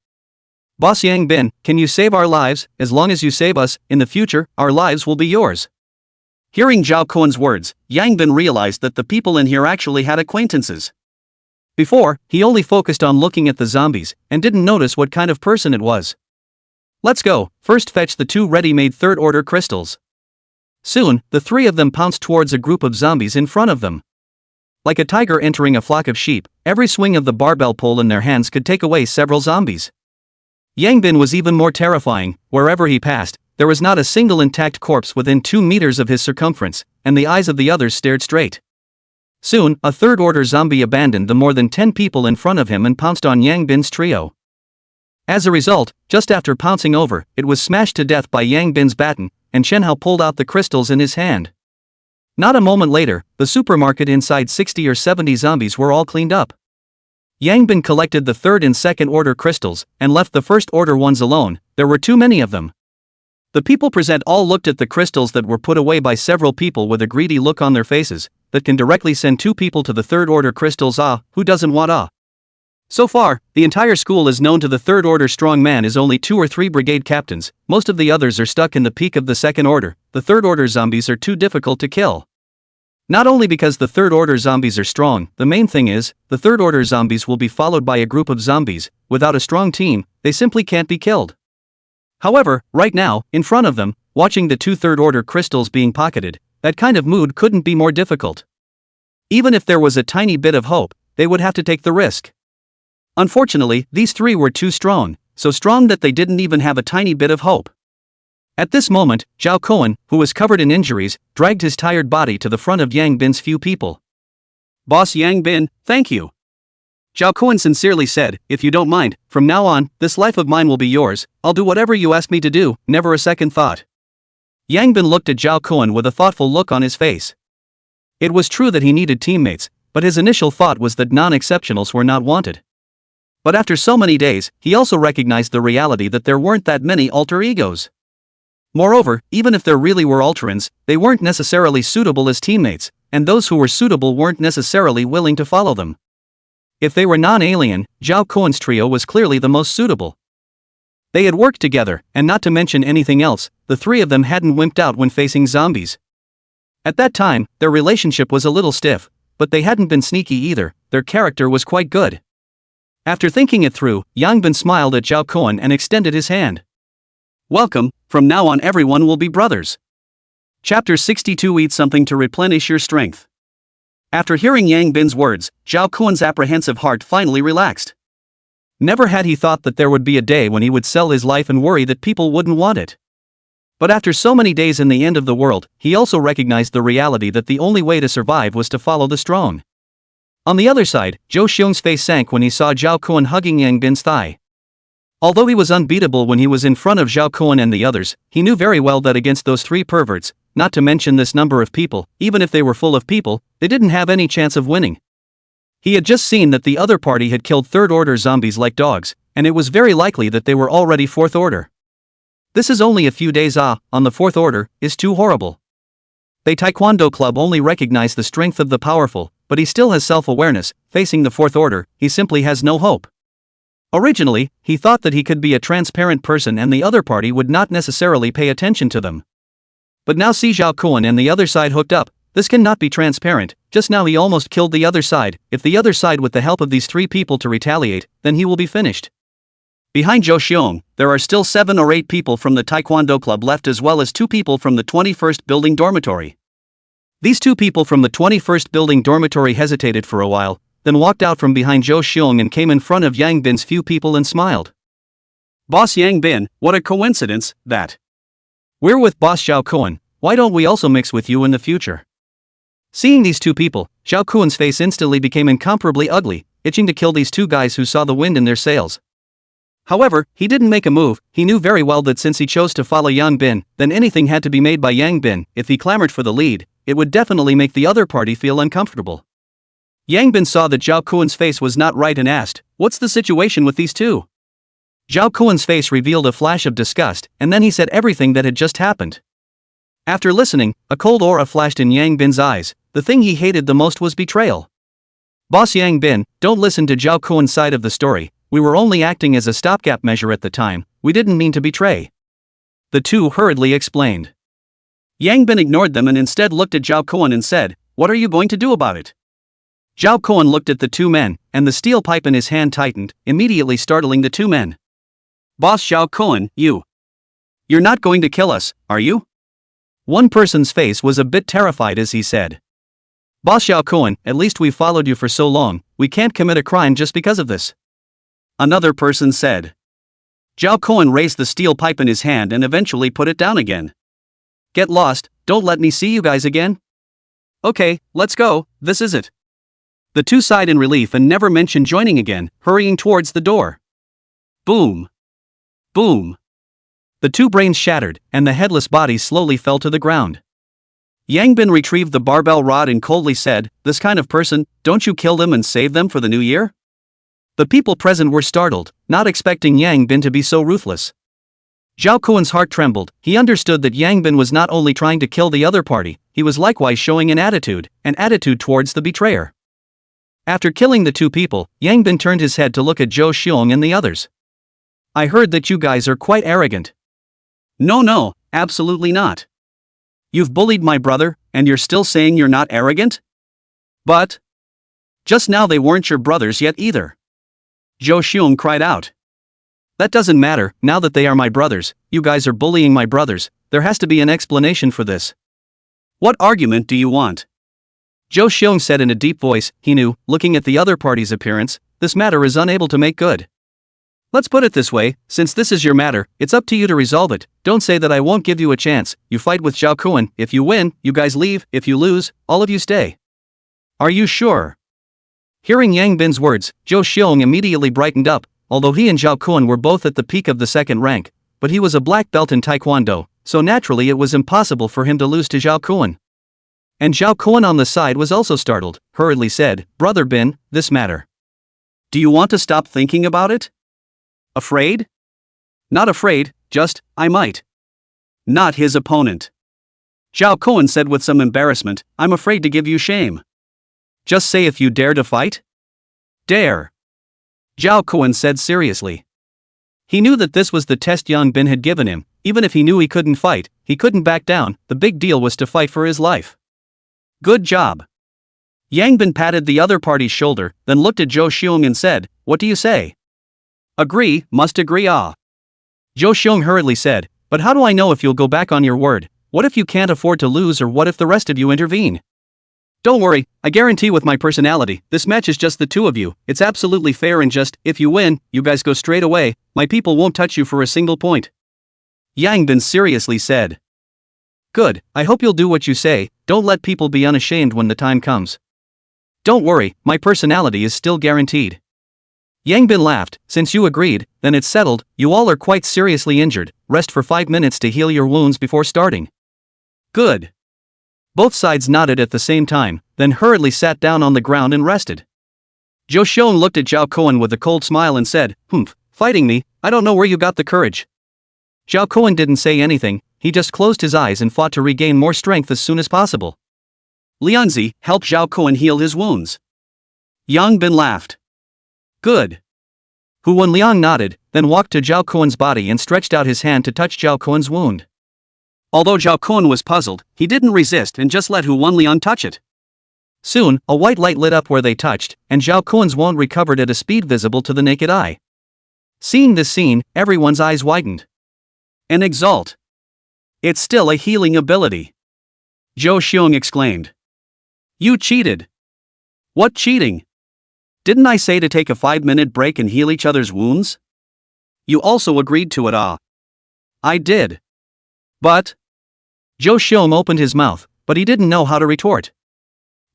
"Boss Yang Bin, can you save our lives? As long as you save us, in the future, our lives will be yours." Hearing Zhao Kuan's words, Yang Bin realized that the people in here actually had acquaintances. Before, he only focused on looking at the zombies, and didn't notice what kind of person it was. "Let's go, first fetch the 2 ready-made third-order crystals." Soon, the 3 of them pounced towards a group of zombies in front of them. Like a tiger entering a flock of sheep, every swing of the barbell pole in their hands could take away several zombies. Yang Bin was even more terrifying. Wherever he passed, there was not a single intact corpse within 2 meters of his circumference, and the eyes of the others stared straight. Soon, a third-order zombie abandoned the more than 10 people in front of him and pounced on Yang Bin's trio. As a result, just after pouncing over, it was smashed to death by Yang Bin's baton, and Chen Hao pulled out the crystals in his hand. Not a moment later, the supermarket inside 60 or 70 zombies were all cleaned up. Yang Bin collected the 3rd and 2nd order crystals, and left the 1st order ones alone. There were too many of them. The people present all looked at the crystals that were put away by several people with a greedy look on their faces, that can directly send 2 people to the 3rd order crystals. Who doesn't want So far, the entire school is known to the 3rd order strong man is only 2 or 3 brigade captains. Most of the others are stuck in the peak of the 2nd order. The 3rd order zombies are too difficult to kill. Not only because the 3rd order zombies are strong, the main thing is, the 3rd order zombies will be followed by a group of zombies. Without a strong team, they simply can't be killed. However, right now, in front of them, watching the 2 third order crystals being pocketed, that kind of mood couldn't be more difficult. Even if there was a tiny bit of hope, they would have to take the risk. Unfortunately, these three were too strong, so strong that they didn't even have a tiny bit of hope. At this moment, Zhao Kuan, who was covered in injuries, dragged his tired body to the front of Yang Bin's few people. "Boss Yang Bin, thank you." Zhao Kuan sincerely said, "If you don't mind, from now on, this life of mine will be yours. I'll do whatever you ask me to do, never a second thought." Yang Bin looked at Zhao Kuan with a thoughtful look on his face. It was true that he needed teammates, but his initial thought was that non-exceptionals were not wanted. But after so many days, he also recognized the reality that there weren't that many alter egos. Moreover, even if there really were alterans, they weren't necessarily suitable as teammates, and those who were suitable weren't necessarily willing to follow them. If they were non-alien, Zhao Kuan's trio was clearly the most suitable. They had worked together, and not to mention anything else, the three of them hadn't wimped out when facing zombies. At that time, their relationship was a little stiff, but they hadn't been sneaky either, their character was quite good. After thinking it through, Yang Bin smiled at Zhao Kuan and extended his hand. "Welcome, from now on everyone will be brothers." Chapter 62. Eat something to replenish your strength. After hearing Yang Bin's words, Zhao Kuan's apprehensive heart finally relaxed. Never had he thought that there would be a day when he would sell his life and worry that people wouldn't want it. But after so many days in the end of the world, he also recognized the reality that the only way to survive was to follow the strong. On the other side, Zhou Xiong's face sank when he saw Zhao Kuan hugging Yang Bin's thigh. Although he was unbeatable when he was in front of Zhao Kuan and the others, he knew very well that against those three perverts, not to mention this number of people, even if they were full of people, they didn't have any chance of winning. He had just seen that the other party had killed third-order zombies like dogs, and it was very likely that they were already fourth order. This is only a few days on the fourth order, is too horrible. The Taekwondo club only recognized the strength of the powerful, but he still has self-awareness. Facing the fourth order, he simply has no hope. Originally, he thought that he could be a transparent person and the other party would not necessarily pay attention to them. But now see Zhao Kuan and the other side hooked up, this cannot be transparent. Just now he almost killed the other side. If the other side with the help of these three people to retaliate, then he will be finished. Behind Zhou Xiong, there are still 7 or 8 people from the Taekwondo club left as well as 2 people from the 21st building dormitory. These 2 people from the 21st building dormitory hesitated for a while, then walked out from behind Zhou Xiong and came in front of Yang Bin's few people and smiled. "Boss Yang Bin, what a coincidence, that. We're with Boss Zhao Kuan, why don't we also mix with you in the future?" Seeing these 2 people, Zhao Kuan's face instantly became incomparably ugly, itching to kill these 2 guys who saw the wind in their sails. However, he didn't make a move. He knew very well that since he chose to follow Yang Bin, then anything had to be made by Yang Bin. If he clamored for the lead, it would definitely make the other party feel uncomfortable. Yang Bin saw that Zhao Kuan's face was not right and asked, "What's the situation with these 2? Zhao Kuan's face revealed a flash of disgust, and then he said everything that had just happened. After listening, a cold aura flashed in Yang Bin's eyes. The thing he hated the most was betrayal. "Boss Yang Bin, don't listen to Zhao Kuan's side of the story. We were only acting as a stopgap measure at the time, we didn't mean to betray." The 2 hurriedly explained. Yang Bin ignored them and instead looked at Zhao Kuan and said, "What are you going to do about it?" Zhao Kuan looked at the 2 men, and the steel pipe in his hand tightened, immediately startling the 2 men. "Boss Zhao Kuan, you're not going to kill us, are you?" One person's face was a bit terrified as he said. "Boss Zhao Kuan, at least we've followed you for so long, we can't commit a crime just because of this." Another person said. Zhao Kuan raised the steel pipe in his hand and eventually put it down again. "Get lost, don't let me see you guys again." "Okay, let's go, this is it." The 2 sighed in relief and never mentioned joining again, hurrying towards the door. Boom. Boom. The 2 brains shattered, and the headless bodies slowly fell to the ground. Yang Bin retrieved the barbell rod and coldly said, "This kind of person, don't you kill them and save them for the new year?" The people present were startled, not expecting Yang Bin to be so ruthless. Zhao Kuan's heart trembled. He understood that Yang Bin was not only trying to kill the other party, he was likewise showing an attitude towards the betrayer. After killing the 2 people, Yang Bin turned his head to look at Zhou Xiong and the others. "I heard that you guys are quite arrogant." No, absolutely not. You've bullied my brother, and you're still saying you're not arrogant?" "But just now they weren't your brothers yet either," Zhou Xiong cried out. "That doesn't matter, now that they are my brothers, you guys are bullying my brothers, there has to be an explanation for this." What argument do you want? Zhou Xiong said in a deep voice. He knew, looking at the other party's appearance, this matter is unable to make good. Let's put it this way, since this is your matter, it's up to you to resolve it. Don't say that I won't give you a chance. You fight with Zhao Kuan. If you win, you guys leave. If you lose, all of you stay. Are you sure? Hearing Yang Bin's words, Zhou Xiong immediately brightened up. Although he and Zhao Kuan were both at the peak of the second rank, but he was a black belt in Taekwondo, so naturally it was impossible for him to lose to Zhao Kuan. And Zhao Kuan on the side was also startled, hurriedly said, Brother Bin, this matter. Do you want to stop thinking about it? Afraid? Not afraid, just, I might. Not his opponent. Zhao Kuan said with some embarrassment, I'm afraid to give you shame. Just say if you dare to fight? Dare. Zhao Kuan said seriously. He knew that this was the test Yang Bin had given him. Even if he knew he couldn't fight, he couldn't back down. The big deal was to fight for his life. Good job. Yang Bin patted the other party's shoulder, then looked at Zhou Xiong and said, What do you say? Agree, must agree. Zhou Xiong hurriedly said, But how do I know if you'll go back on your word? What if you can't afford to lose, or what if the rest of you intervene? Don't worry, I guarantee with my personality, this match is just the two of you. It's absolutely fair and just, if you win, you guys go straight away. My people won't touch you for a single point. Yang Bin seriously said. Good, I hope you'll do what you say. Don't let people be unashamed when the time comes. Don't worry, my personality is still guaranteed. Yang Bin laughed. Since you agreed, then it's settled. You all are quite seriously injured. Rest for 5 minutes to heal your wounds before starting. Good. Both sides nodded at the same time, then hurriedly sat down on the ground and rested. Zhou Xiong looked at Zhao Kuan with a cold smile and said, Fighting me? I don't know where you got the courage. Zhao Kuan didn't say anything. He just closed his eyes and fought to regain more strength as soon as possible. Lianzi, help Zhao Kuan heal his wounds. Yang Bin laughed. Good. Hu Wenliang nodded, then walked to Zhao Kuan's body and stretched out his hand to touch Zhao Kuan's wound. Although Zhao Kuan was puzzled, he didn't resist and just let Hu Wenliang touch it. Soon, a white light lit up where they touched, and Zhao Kuan's wound recovered at a speed visible to the naked eye. Seeing this scene, everyone's eyes widened. And exult. It's still a healing ability. Zhou Xiong exclaimed. You cheated. What cheating? Didn't I say to take a 5-minute break and heal each other's wounds? You also agreed to it. I did. But? Zhou Xiong opened his mouth, but he didn't know how to retort.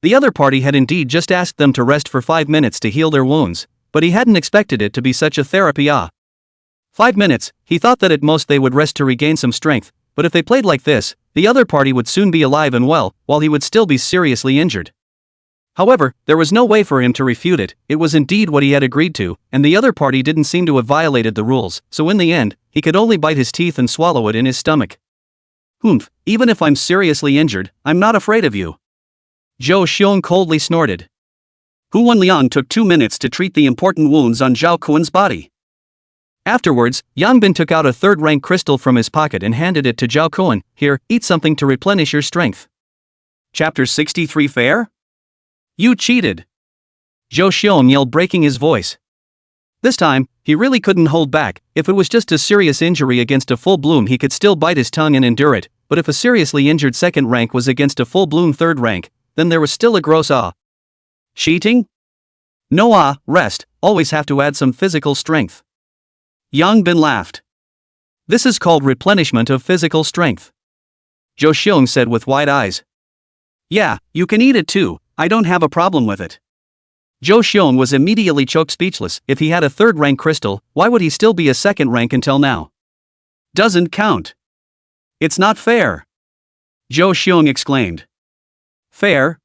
The other party had indeed just asked them to rest for 5 minutes to heal their wounds, but he hadn't expected it to be such a therapy. 5 minutes, he thought that at most they would rest to regain some strength, but if they played like this, the other party would soon be alive and well, while he would still be seriously injured. However, there was no way for him to refute it. It was indeed what he had agreed to, and the other party didn't seem to have violated the rules, so in the end, he could only bite his teeth and swallow it in his stomach. Even if I'm seriously injured, I'm not afraid of you. Zhou Xiong coldly snorted. Hu Wenliang took 2 minutes to treat the important wounds on Zhao Kuan's body. Afterwards, Yang Bin took out a 3rd-rank crystal from his pocket and handed it to Zhao Kuan. Here, eat something to replenish your strength. Chapter 63 Fair? You cheated. Zhou Xiong yelled, breaking his voice. This time, he really couldn't hold back. If it was just a serious injury against a full bloom, he could still bite his tongue and endure it, but if a seriously injured 2nd rank was against a full bloom 3rd rank, then there was still a gross cheating? No rest, always have to add some physical strength. Yang Bin laughed. This is called replenishment of physical strength. Zhou Xiong said with wide eyes. Yeah, you can eat it too, I don't have a problem with it. Zhou Xiong was immediately choked speechless. If he had a 3rd-rank crystal, why would he still be a 2nd rank until now? Doesn't count. It's not fair. Zhou Xiong exclaimed. Fair?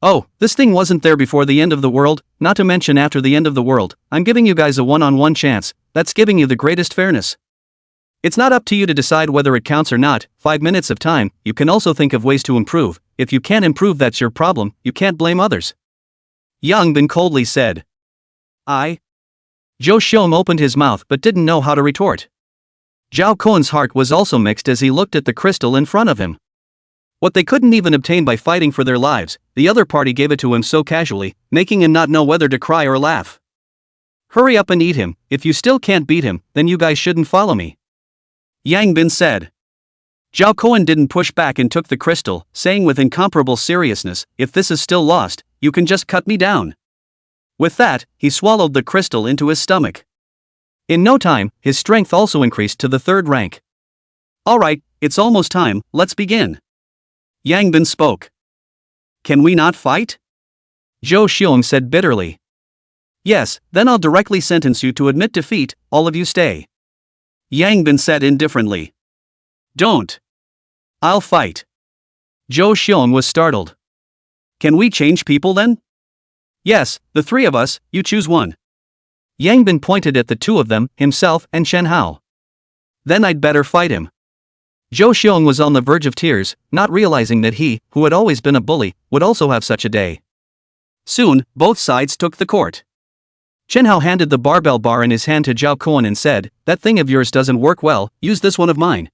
Oh, this thing wasn't there before the end of the world, not to mention after the end of the world. I'm giving you guys a one-on-one chance, that's giving you the greatest fairness. It's not up to you to decide whether it counts or not. 5 minutes of time, you can also think of ways to improve. If you can't improve, that's your problem, you can't blame others. Yang Bin coldly said. Zhou Xiong opened his mouth but didn't know how to retort. Zhao Kuan's heart was also mixed as he looked at the crystal in front of him. What they couldn't even obtain by fighting for their lives, the other party gave it to him so casually, making him not know whether to cry or laugh. Hurry up and eat him. If you still can't beat him, then you guys shouldn't follow me. Yang Bin said. Zhao Kuan didn't push back and took the crystal, saying with incomparable seriousness, "If this is still lost, you can just cut me down." With that, he swallowed the crystal into his stomach. In no time, his strength also increased to the 3rd rank. "Alright, it's almost time, let's begin." Yang Bin spoke. "Can we not fight?" Zhou Xiong said bitterly. "Yes, then I'll directly sentence you to admit defeat, all of you stay." Yang Bin said indifferently. "Don't. I'll fight." Zhou Xiong was startled. "Can we change people then?" "Yes, the 3 of us, you choose one." Yang Bin pointed at the 2 of them, himself and Chen Hao. "Then I'd better fight him." Zhou Xiong was on the verge of tears, not realizing that he, who had always been a bully, would also have such a day. Soon, both sides took the court. Chen Hao handed the barbell bar in his hand to Zhao Kuan and said, "That thing of yours doesn't work well, use this one of mine."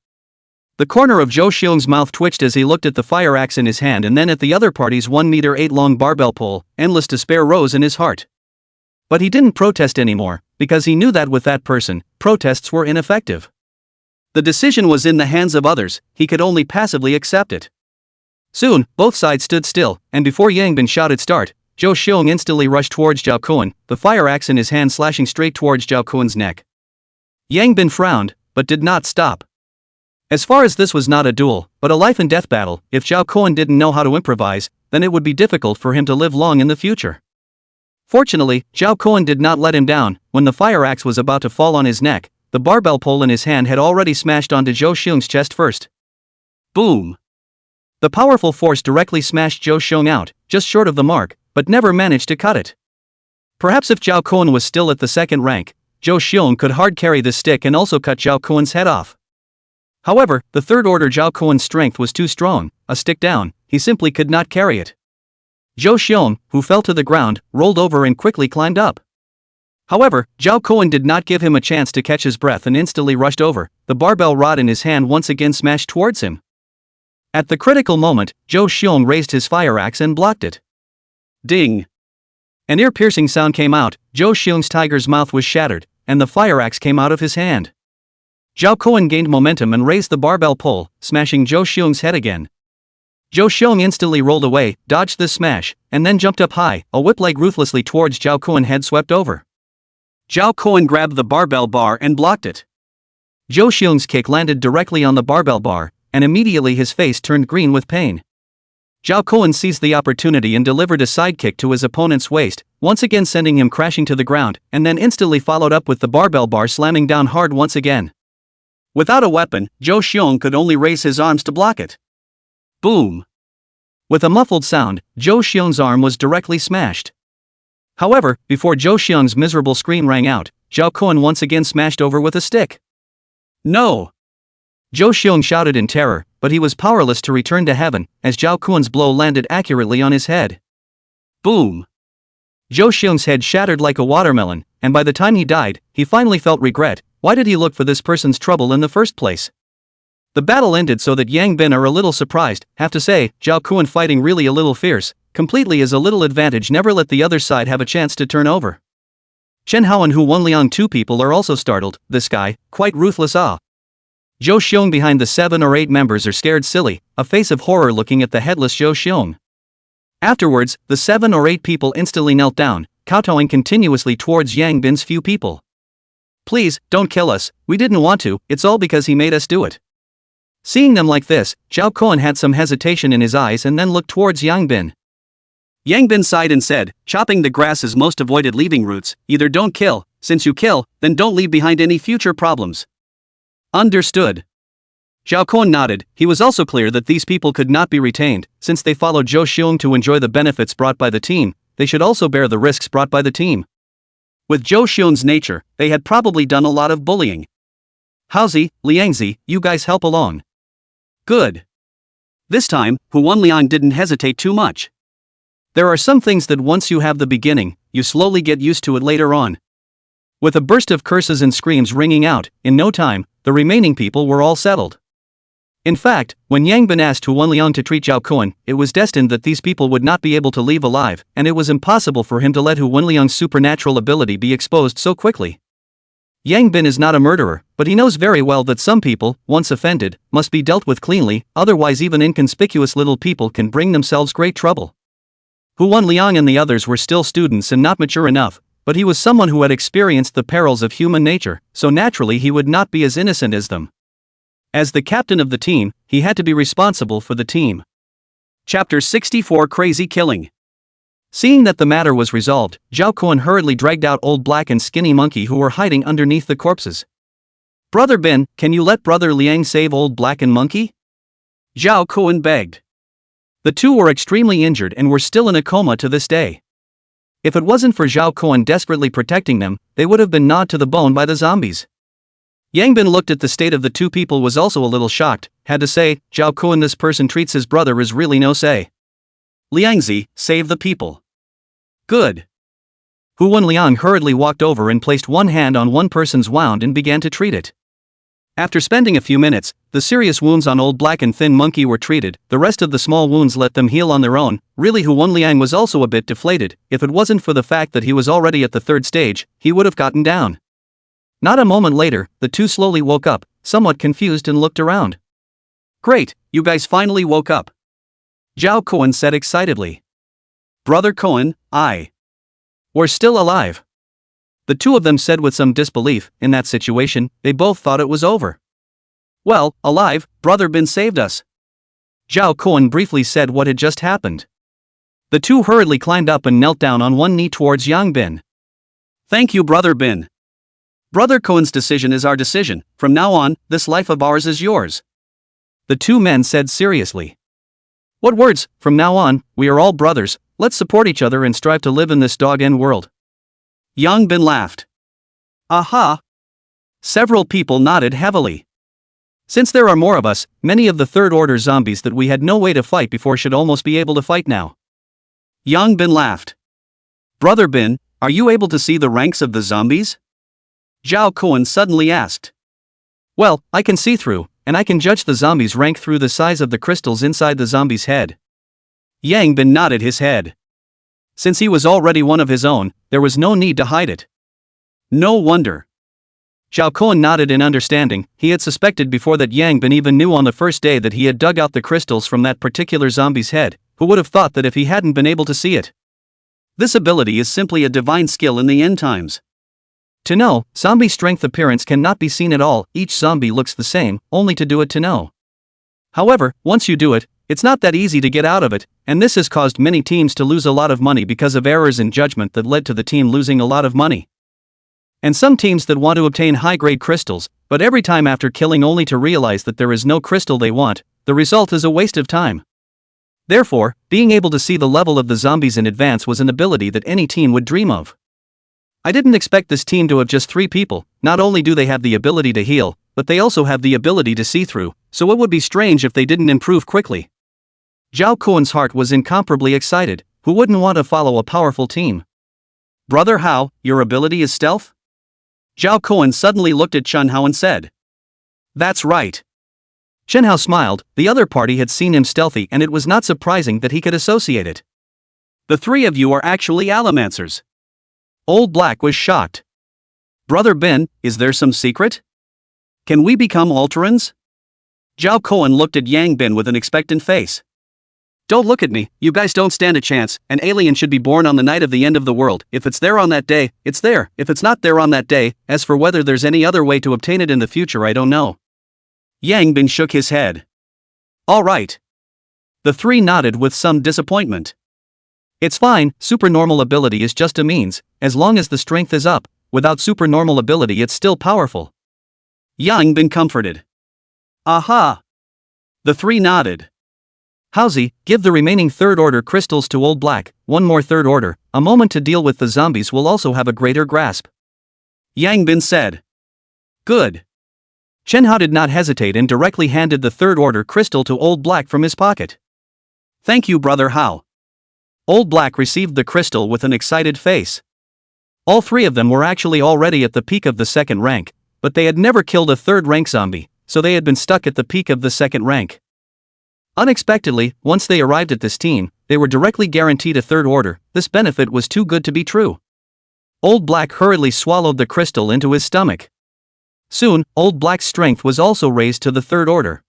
The corner of Zhou Xiong's mouth twitched as he looked at the fire axe in his hand and then at the other party's 1-meter-8 long barbell pole. Endless despair rose in his heart. But he didn't protest anymore, because he knew that with that person, protests were ineffective. The decision was in the hands of others, he could only passively accept it. Soon, both sides stood still, and before Yang Bin shouted start, Zhou Xiong instantly rushed towards Zhao Kuan, the fire axe in his hand slashing straight towards Zhao Kuan's neck. Yang Bin frowned, but did not stop. As far as this was not a duel, but a life-and-death battle, if Zhao Kuan didn't know how to improvise, then it would be difficult for him to live long in the future. Fortunately, Zhao Kuan did not let him down. When the fire axe was about to fall on his neck, the barbell pole in his hand had already smashed onto Zhou Xiong's chest first. Boom! The powerful force directly smashed Zhou Xiong out, just short of the mark, but never managed to cut it. Perhaps if Zhao Kuan was still at the 2nd rank, Zhou Xiong could hard carry this stick and also cut Zhao Kuan's head off. However, the 3rd order Zhao Kuan's strength was too strong, a stick down, he simply could not carry it. Zhou Xiong, who fell to the ground, rolled over and quickly climbed up. However, Zhao Kuan did not give him a chance to catch his breath and instantly rushed over, the barbell rod in his hand once again smashed towards him. At the critical moment, Zhou Xiong raised his fire axe and blocked it. Ding! An ear-piercing sound came out, Zhou Xiong's tiger's mouth was shattered, and the fire axe came out of his hand. Zhao Kuan gained momentum and raised the barbell pole, smashing Zhou Xiong's head again. Zhou Xiong instantly rolled away, dodged this smash, and then jumped up high, a whip leg ruthlessly towards Zhao Kuan head swept over. Zhao Kuan grabbed the barbell bar and blocked it. Zhou Xiong's kick landed directly on the barbell bar, and immediately his face turned green with pain. Zhao Kuan seized the opportunity and delivered a side kick to his opponent's waist, once again sending him crashing to the ground, and then instantly followed up with the barbell bar slamming down hard once again. Without a weapon, Zhou Xiong could only raise his arms to block it. Boom! With a muffled sound, Zhou Xiong's arm was directly smashed. However, before Zhou Xiong's miserable scream rang out, Zhao Kuan once again smashed over with a stick. No! Zhou Xiong shouted in terror, but he was powerless to return to heaven, as Zhao Kuan's blow landed accurately on his head. Boom! Zhou Xiong's head shattered like a watermelon, and by the time he died, he finally felt regret. Why did he look for this person's trouble in the first place? The battle ended so that Yang Bin are a little surprised. Have to say, Zhao Kuan fighting really a little fierce, completely is a little advantage, never let the other side have a chance to turn over. Chen Hao and Hu Wenliang 2 people are also startled, this guy, quite ruthless Zhou Xiong behind the 7 or 8 members are scared silly, a face of horror looking at the headless Zhou Xiong. Afterwards, the 7 or 8 people instantly knelt down, kowtowing continuously towards Yang Bin's few people. Please, don't kill us, we didn't want to, it's all because he made us do it. Seeing them like this, Zhao Kuan had some hesitation in his eyes and then looked towards Yang Bin. Yang Bin sighed and said, chopping the grass is most avoided leaving roots, either don't kill, since you kill, then don't leave behind any future problems. Understood. Zhao Kuan nodded, he was also clear that these people could not be retained, since they followed Zhou Xiong to enjoy the benefits brought by the team, they should also bear the risks brought by the team. With Zhou Xiong's nature, they had probably done a lot of bullying. Haozi, Liangzi, you guys help along. Good. This time, Hu Wenliang didn't hesitate too much. There are some things that once you have the beginning, you slowly get used to it later on. With a burst of curses and screams ringing out, in no time, the remaining people were all settled. In fact, when Yang Bin asked Hu Wenliang to treat Zhao Kuan, it was destined that these people would not be able to leave alive, and it was impossible for him to let Hu Wenliang's supernatural ability be exposed so quickly. Yang Bin is not a murderer, but he knows very well that some people, once offended, must be dealt with cleanly, otherwise even inconspicuous little people can bring themselves great trouble. Huan Liang and the others were still students and not mature enough, but he was someone who had experienced the perils of human nature, so naturally he would not be as innocent as them. As the captain of the team, he had to be responsible for the team. Chapter 64 Crazy Killing. Seeing that the matter was resolved, Zhao Kuan hurriedly dragged out Old Black and Skinny Monkey who were hiding underneath the corpses. "Brother Bin, can you let Brother Liang save Old Black and Monkey?" Zhao Kuan begged. The two were extremely injured and were still in a coma to this day. If it wasn't for Zhao Kuan desperately protecting them, they would have been gnawed to the bone by the zombies. Yang Bin looked at the state of the two people, was also a little shocked, had to say, "Zhao Kuan, this person treats his brother is really no say. Liangzi, save the people." "Good." Huan Liang hurriedly walked over and placed one hand on one person's wound and began to treat it. After spending a few minutes, the serious wounds on Old Black and Thin Monkey were treated, the rest of the small wounds let them heal on their own. Really, Huan Liang was also a bit deflated. If it wasn't for the fact that he was already at the third stage, he would have gotten down. Not a moment later, the two slowly woke up, somewhat confused, and looked around. "Great, you guys finally woke up," Zhao Kuan said excitedly. "Brother Kuan, we're still alive," the two of them said with some disbelief. In that situation, they both thought it was over. "Well, alive, Brother Bin saved us." Zhao Kuan briefly said what had just happened. The two hurriedly climbed up and knelt down on one knee towards Yang Bin. "Thank you, Brother Bin. Brother Kuan's decision is our decision. From now on, this life of ours is yours," the two men said seriously. "What words? From now on, we are all brothers. Let's support each other and strive to live in this dog-end world." Yang Bin laughed. "Aha!" Several people nodded heavily. "Since there are more of us, many of the third-order zombies that we had no way to fight before should almost be able to fight now." Yang Bin laughed. "Brother Bin, are you able to see the ranks of the zombies?" Zhao Kuan suddenly asked. "Well, I can see through, and I can judge the zombies' rank through the size of the crystals inside the zombie's head." Yang Bin nodded his head. Since he was already one of his own, there was no need to hide it. No wonder. Zhao Kuan nodded in understanding. He had suspected before that Yang Bin even knew on the first day that he had dug out the crystals from that particular zombie's head. Who would have thought that if he hadn't been able to see it? This ability is simply a divine skill in the end times. To know, zombie strength appearance cannot be seen at all. Each zombie looks the same, only to do it to know. However, once you do it, it's not that easy to get out of it, and this has caused many teams to lose a lot of money because of errors in judgment that led to the team losing a lot of money. And some teams that want to obtain high-grade crystals, but every time after killing only to realize that there is no crystal they want, the result is a waste of time. Therefore, being able to see the level of the zombies in advance was an ability that any team would dream of. I didn't expect this team to have just 3 people. Not only do they have the ability to heal, but they also have the ability to see through, so it would be strange if they didn't improve quickly. Zhao Kuan's heart was incomparably excited. Who wouldn't want to follow a powerful team? "Brother Hao, your ability is stealth?" Zhao Kuan suddenly looked at Chen Hao and said. "That's right." Chen Hao smiled. The other party had seen him stealthy and it was not surprising that he could associate it. "The 3 of you are actually allomancers." Old Black was shocked. "Brother Bin, is there some secret? Can we become Alterans?" Zhao Kuan looked at Yang Bin with an expectant face. "Don't look at me, you guys don't stand a chance. An alien should be born on the night of the end of the world. If it's there on that day, it's there. If it's not there on that day, as for whether there's any other way to obtain it in the future, I don't know." Yang Bin shook his head. "All right." The 3 nodded with some disappointment. "It's fine, supernormal ability is just a means, as long as the strength is up. Without supernormal ability it's still powerful." Yang Bin comforted. "Aha!" The 3 nodded. "Howsy, give the remaining third-order crystals to Old Black, 1 more third-order, a moment to deal with the zombies will also have a greater grasp," Yang Bin said. "Good." Chen Hao did not hesitate and directly handed the third-order crystal to Old Black from his pocket. "Thank you, Brother Hao." Old Black received the crystal with an excited face. All 3 of them were actually already at the peak of the 2nd rank, but they had never killed a 3rd-rank zombie, so they had been stuck at the peak of the 2nd rank. Unexpectedly, once they arrived at this team, they were directly guaranteed a 3rd order. This benefit was too good to be true. Old Black hurriedly swallowed the crystal into his stomach. Soon, Old Black's strength was also raised to the third order.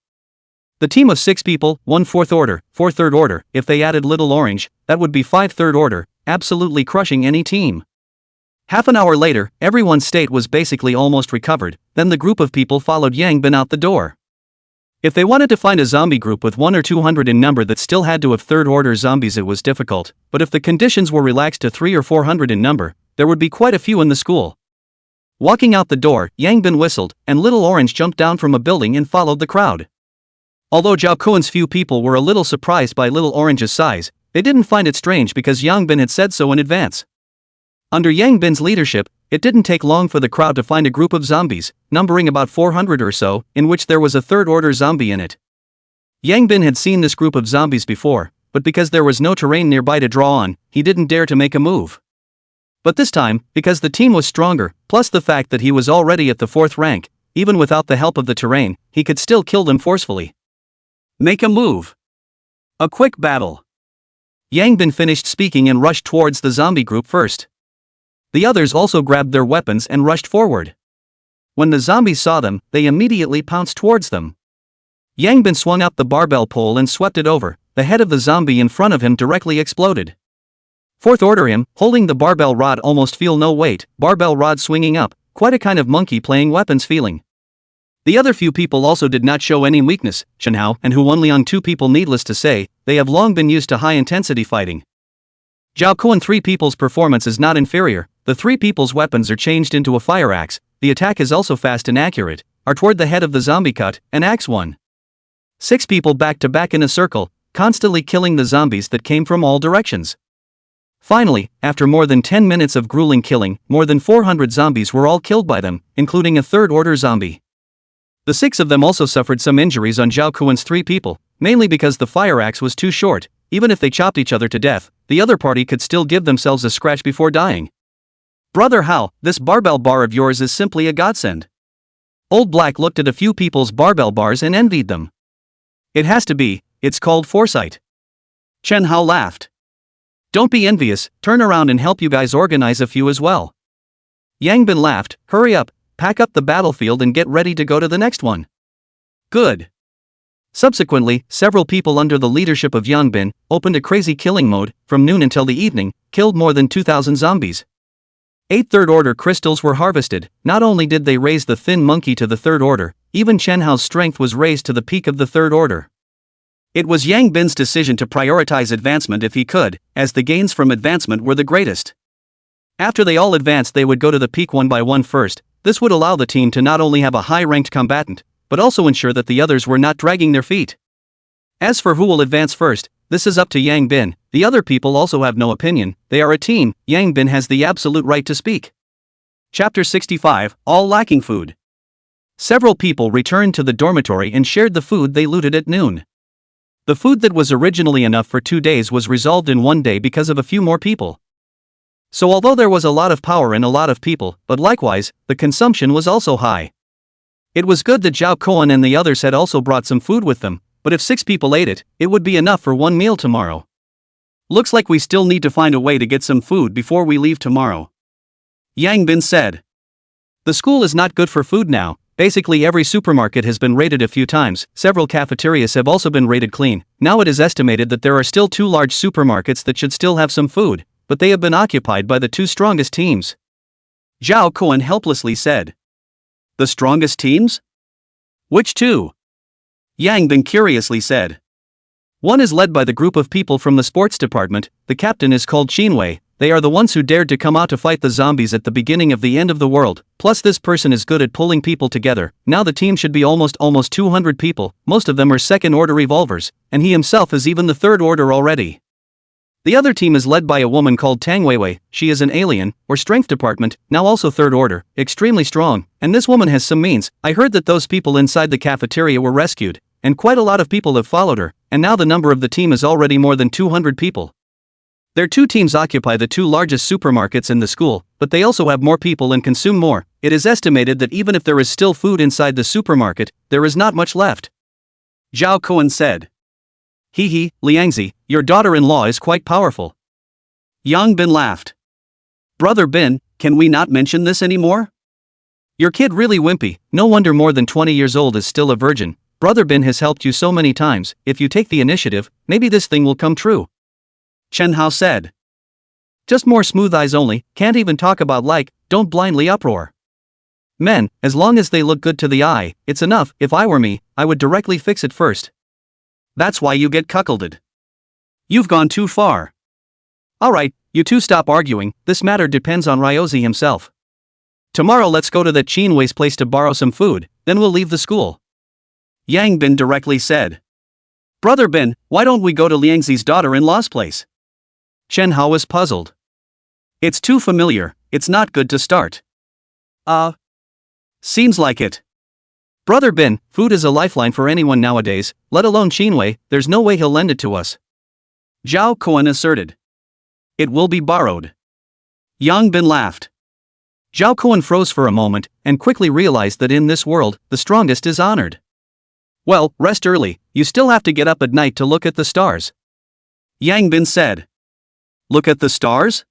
The team of 6 people, 1 fourth order, 4 third order, if they added Little Orange, that would be 5 third order, absolutely crushing any team. Half an hour later, everyone's state was basically almost recovered, then the group of people followed Yang Bin out the door. If they wanted to find a zombie group with 1 or 200 in number that still had to have third order zombies, it was difficult, but if the conditions were relaxed to 3 or 400 in number, there would be quite a few in the school. Walking out the door, Yang Bin whistled, and Little Orange jumped down from a building and followed the crowd. Although Zhao Kuan's few people were a little surprised by Little Orange's size, they didn't find it strange because Yang Bin had said so in advance. Under Yang Bin's leadership, it didn't take long for the crowd to find a group of zombies, numbering about 400 or so, in which there was a third-order zombie in it. Yang Bin had seen this group of zombies before, but because there was no terrain nearby to draw on, he didn't dare to make a move. But this time, because the team was stronger, plus the fact that he was already at the 4th rank, even without the help of the terrain, he could still kill them forcefully. Make a move. A quick battle. Yang Bin finished speaking and rushed towards the zombie group first. The others also grabbed their weapons and rushed forward. When the zombies saw them, they immediately pounced towards them. Yang Bin swung up the barbell pole and swept it over. The head of the zombie in front of him directly exploded. 4th order him, holding the barbell rod, almost feel no weight, barbell rod swinging up, quite a kind of monkey playing weapons feeling. The other few people also did not show any weakness, Shenhao and Hu Wenliang, 2 people, needless to say, they have long been used to high-intensity fighting. Zhao Kuan 3 people's performance is not inferior, the 3 people's weapons are changed into a fire axe, the attack is also fast and accurate, are toward the head of the zombie cut, and axe 1. 6 people back to back in a circle, constantly killing the zombies that came from all directions. Finally, after more than 10 minutes of grueling killing, more than 400 zombies were all killed by them, including a third-order zombie. The 6 of them also suffered some injuries on Zhao Kuan's 3 people, mainly because the fire axe was too short. Even if they chopped each other to death, the other party could still give themselves a scratch before dying. Brother Hao, this barbell bar of yours is simply a godsend. Old Black looked at a few people's barbell bars and envied them. It has to be, it's called foresight. Chen Hao laughed. Don't be envious, turn around and help you guys organize a few as well. Yang Bin laughed, hurry up, pack up the battlefield and get ready to go to the next one. Good. Subsequently, several people under the leadership of Yang Bin opened a crazy killing mode. From noon until the evening, killed more than 2,000 zombies. 8 third-order crystals were harvested. Not only did they raise the thin monkey to the 3rd order, even Chen Hao's strength was raised to the peak of the 3rd order. It was Yang Bin's decision to prioritize advancement if he could, as the gains from advancement were the greatest. After they all advanced, they would go to the peak one by one first. This would allow the team to not only have a high-ranked combatant, but also ensure that the others were not dragging their feet. As for who will advance first, this is up to Yang Bin. The other people also have no opinion, they are a team. Yang Bin has the absolute right to speak. Chapter 65, All Lacking Food. Several people returned to the dormitory and shared the food they looted at noon. The food that was originally enough for 2 days was resolved in 1 day because of a few more people. So although there was a lot of power in a lot of people, but likewise, the consumption was also high. It was good that Zhao Kuan and the others had also brought some food with them, but if 6 people ate it, it would be enough for 1 meal tomorrow. Looks like we still need to find a way to get some food before we leave tomorrow. Yang Bin said. The school is not good for food now. Basically every supermarket has been raided a few times, several cafeterias have also been raided clean. Now it is estimated that there are still 2 large supermarkets that should still have some food, but they have been occupied by the 2 strongest teams. Zhao Kuan helplessly said. The strongest teams? Which 2? Yang Bin curiously said. One is led by the group of people from the sports department, the captain is called Xinwei. They are the ones who dared to come out to fight the zombies at the beginning of the end of the world, plus this person is good at pulling people together. Now the team should be almost 200 people, most of them are 2nd order revolvers, and he himself is even the 3rd order already. The other team is led by a woman called Tang Weiwei. She is an alien, or strength department, now also 3rd order, extremely strong, and this woman has some means. I heard that those people inside the cafeteria were rescued, and quite a lot of people have followed her, and now the number of the team is already more than 200 people. Their 2 teams occupy the 2 largest supermarkets in the school, but they also have more people and consume more. It is estimated that even if there is still food inside the supermarket, there is not much left. Zhao Kuan said. Hee, Liangzi, your daughter-in-law is quite powerful. Yang Bin laughed. Brother Bin, can we not mention this anymore? Your kid really wimpy, no wonder more than 20 years old is still a virgin. Brother Bin has helped you so many times, if you take the initiative, maybe this thing will come true. Chen Hao said. Just more smooth eyes only, can't even talk about like, don't blindly uproar. Men, as long as they look good to the eye, it's enough. If I were me, I would directly fix it first. That's why you get cuckolded. You've gone too far. Alright, you two stop arguing, this matter depends on Ryozi himself. Tomorrow let's go to that Chinwei's place to borrow some food, then we'll leave the school. Yang Bin directly said. Brother Bin, why don't we go to Liangzi's daughter-in-law's place? Chen Hao was puzzled. It's too familiar, it's not good to start. Seems like it. Brother Bin, food is a lifeline for anyone nowadays, let alone Chinwei, there's no way he'll lend it to us. Zhao Kuan asserted. It will be borrowed. Yang Bin laughed. Zhao Kuan froze for a moment, and quickly realized that in this world, the strongest is honored. Well, rest early, you still have to get up at night to look at the stars. Yang Bin said. Look at the stars?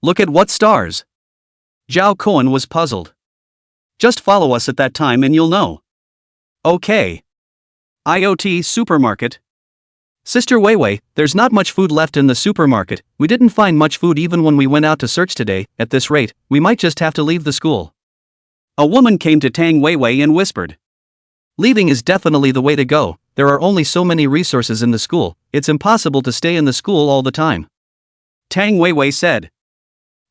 Look at what stars? Zhao Kuan was puzzled. Just follow us at that time and you'll know. Okay. IoT supermarket. Sister Weiwei, there's not much food left in the supermarket, we didn't find much food even when we went out to search today, at this rate, we might just have to leave the school. A woman came to Tang Weiwei and whispered. Leaving is definitely the way to go, there are only so many resources in the school, it's impossible to stay in the school all the time. Tang Weiwei said.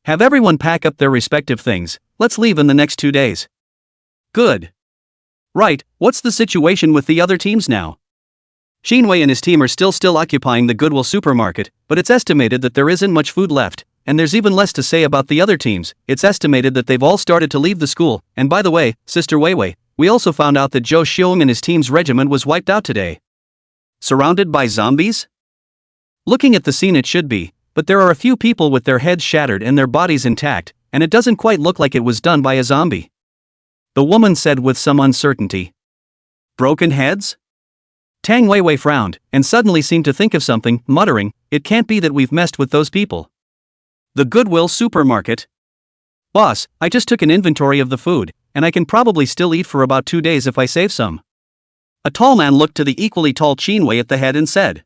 Have everyone pack up their respective things, let's leave in the next 2 days. Good. Right, what's the situation with the other teams now? Chinwei and his team are still occupying the Goodwill supermarket, but it's estimated that there isn't much food left, and there's even less to say about the other teams. It's estimated that they've all started to leave the school, and by the way, Sister Weiwei, we also found out that Zhou Xiong and his team's regiment was wiped out today. Surrounded by zombies? Looking at the scene it should be, but there are a few people with their heads shattered and their bodies intact, and it doesn't quite look like it was done by a zombie. The woman said with some uncertainty. Broken heads? Tang Weiwei frowned, and suddenly seemed to think of something, muttering, it can't be that we've messed with those people. The Goodwill supermarket? Boss, I just took an inventory of the food, and I can probably still eat for about 2 days if I save some. A tall man looked to the equally tall Chinwei at the head and said.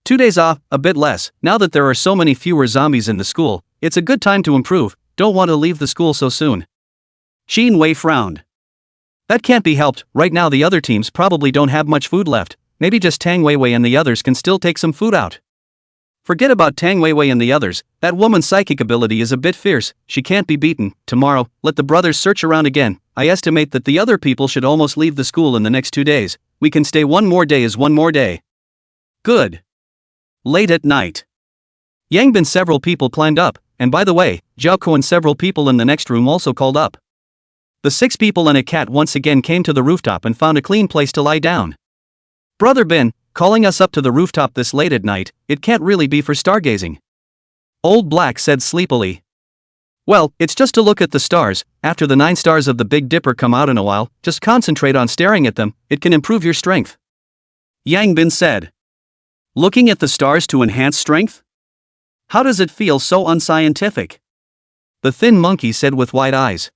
2 days off, a bit less, now that there are so many fewer zombies in the school, it's a good time to improve, don't want to leave the school so soon. Chinwei frowned. That can't be helped, right now the other teams probably don't have much food left, maybe just Tang Weiwei and the others can still take some food out. Forget about Tang Weiwei and the others, that woman's psychic ability is a bit fierce, she can't be beaten. Tomorrow, let the brothers search around again, I estimate that the other people should almost leave the school in the next 2 days, we can stay one more day is one more day. Good. Late at night. Yang Bin several people climbed up, and by the way, Zhao Kuo and several people in the next room also called up. The 6 people and a cat once again came to the rooftop and found a clean place to lie down. Brother Bin, calling us up to the rooftop this late at night, it can't really be for stargazing. Old Black said sleepily. Well, it's just to look at the stars, after the 9 stars of the Big Dipper come out in a while, just concentrate on staring at them, it can improve your strength. Yang Bin said. Looking at the stars to enhance strength? How does it feel so unscientific? The thin monkey said with wide eyes.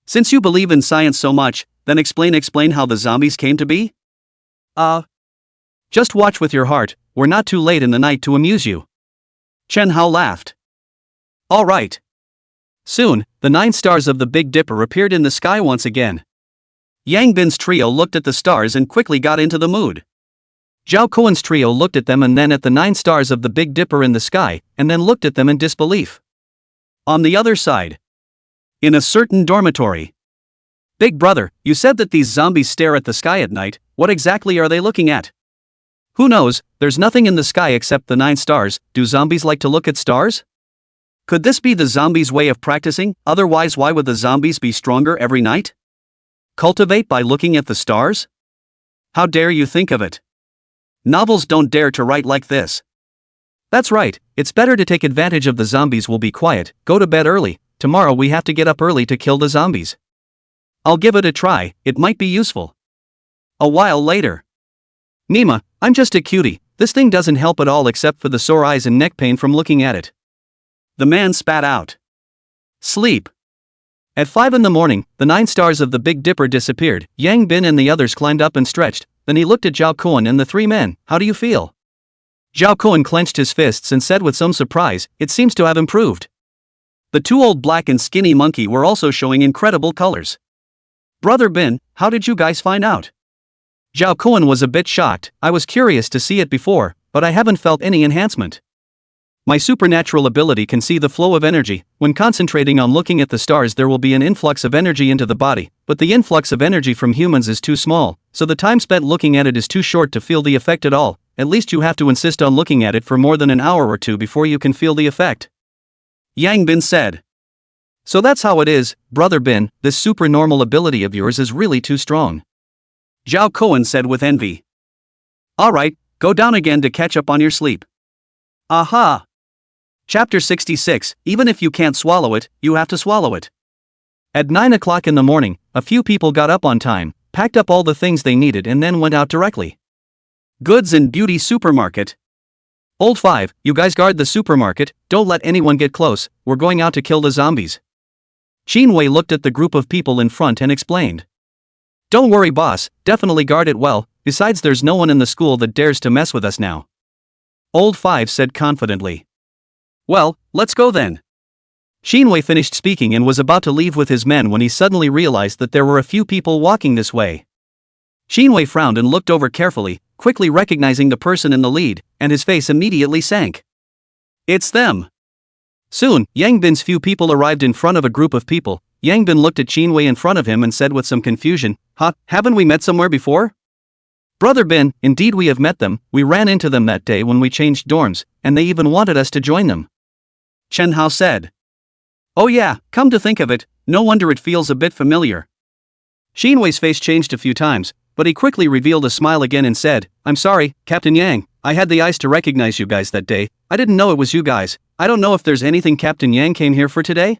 Since you believe in science so much, then explain how the zombies came to be? Just watch with your heart, we're not too late in the night to amuse you. Chen Hao laughed. Alright. Soon, the 9 stars of the Big Dipper appeared in the sky once again. Yang Bin's trio looked at the stars and quickly got into the mood. Zhao Kuan's trio looked at them and then at the 9 stars of the Big Dipper in the sky, and then looked at them in disbelief. On the other side. In a certain dormitory. Big brother, you said that these zombies stare at the sky at night, what exactly are they looking at? Who knows, there's nothing in the sky except the 9 stars, do zombies like to look at stars? Could this be the zombies' way of practicing, otherwise why would the zombies be stronger every night? Cultivate by looking at the stars? How dare you think of it? Novels don't dare to write like this. That's right, it's better to take advantage of the zombies will be quiet, go to bed early, tomorrow we have to get up early to kill the zombies. I'll give it a try, it might be useful. A while later. Nima, I'm just a cutie, this thing doesn't help at all except for the sore eyes and neck pain from looking at it. The man spat out. Sleep. At 5 in the morning, the 9 stars of the Big Dipper disappeared. Yang Bin and the others climbed up and stretched. Then he looked at Zhao Kuan and the 3 men. How do you feel? Zhao Kuan clenched his fists and said with some surprise, it seems to have improved. The 2 old black and skinny monkey were also showing incredible colors. Brother Bin, how did you guys find out? Zhao Kuan was a bit shocked. I was curious to see it before, but I haven't felt any enhancement. My supernatural ability can see the flow of energy. When concentrating on looking at the stars, there will be an influx of energy into the body, but the influx of energy from humans is too small, so the time spent looking at it is too short to feel the effect at all. At least you have to insist on looking at it for more than an hour or two before you can feel the effect. Yang Bin said. So that's how it is, Brother Bin, this supernormal ability of yours is really too strong. Zhao Kuan said with envy. Alright, go down again to catch up on your sleep. Aha! Chapter 66, even if you can't swallow it, you have to swallow it. At 9 o'clock in the morning, a few people got up on time, packed up all the things they needed and then went out directly. Goods and Beauty Supermarket. Old 5, you guys guard the supermarket, don't let anyone get close, we're going out to kill the zombies. Qin Wei looked at the group of people in front and explained. Don't worry boss, definitely guard it well, besides there's no one in the school that dares to mess with us now. Old 5 said confidently. Well, let's go then. Qin Wei finished speaking and was about to leave with his men when he suddenly realized that there were a few people walking this way. Qin Wei frowned and looked over carefully, quickly recognizing the person in the lead, and his face immediately sank. It's them. Soon, Yang Bin's few people arrived in front of a group of people. Yang Bin looked at Qin Wei in front of him and said with some confusion, haven't we met somewhere before? Brother Bin, indeed we have met them, we ran into them that day when we changed dorms, and they even wanted us to join them. Chen Hao said. Oh yeah, come to think of it, no wonder it feels a bit familiar. Qin Wei's face changed a few times, but he quickly revealed a smile again and said, I'm sorry, Captain Yang, I had the eyes to recognize you guys that day, I didn't know it was you guys, I don't know if there's anything Captain Yang came here for today?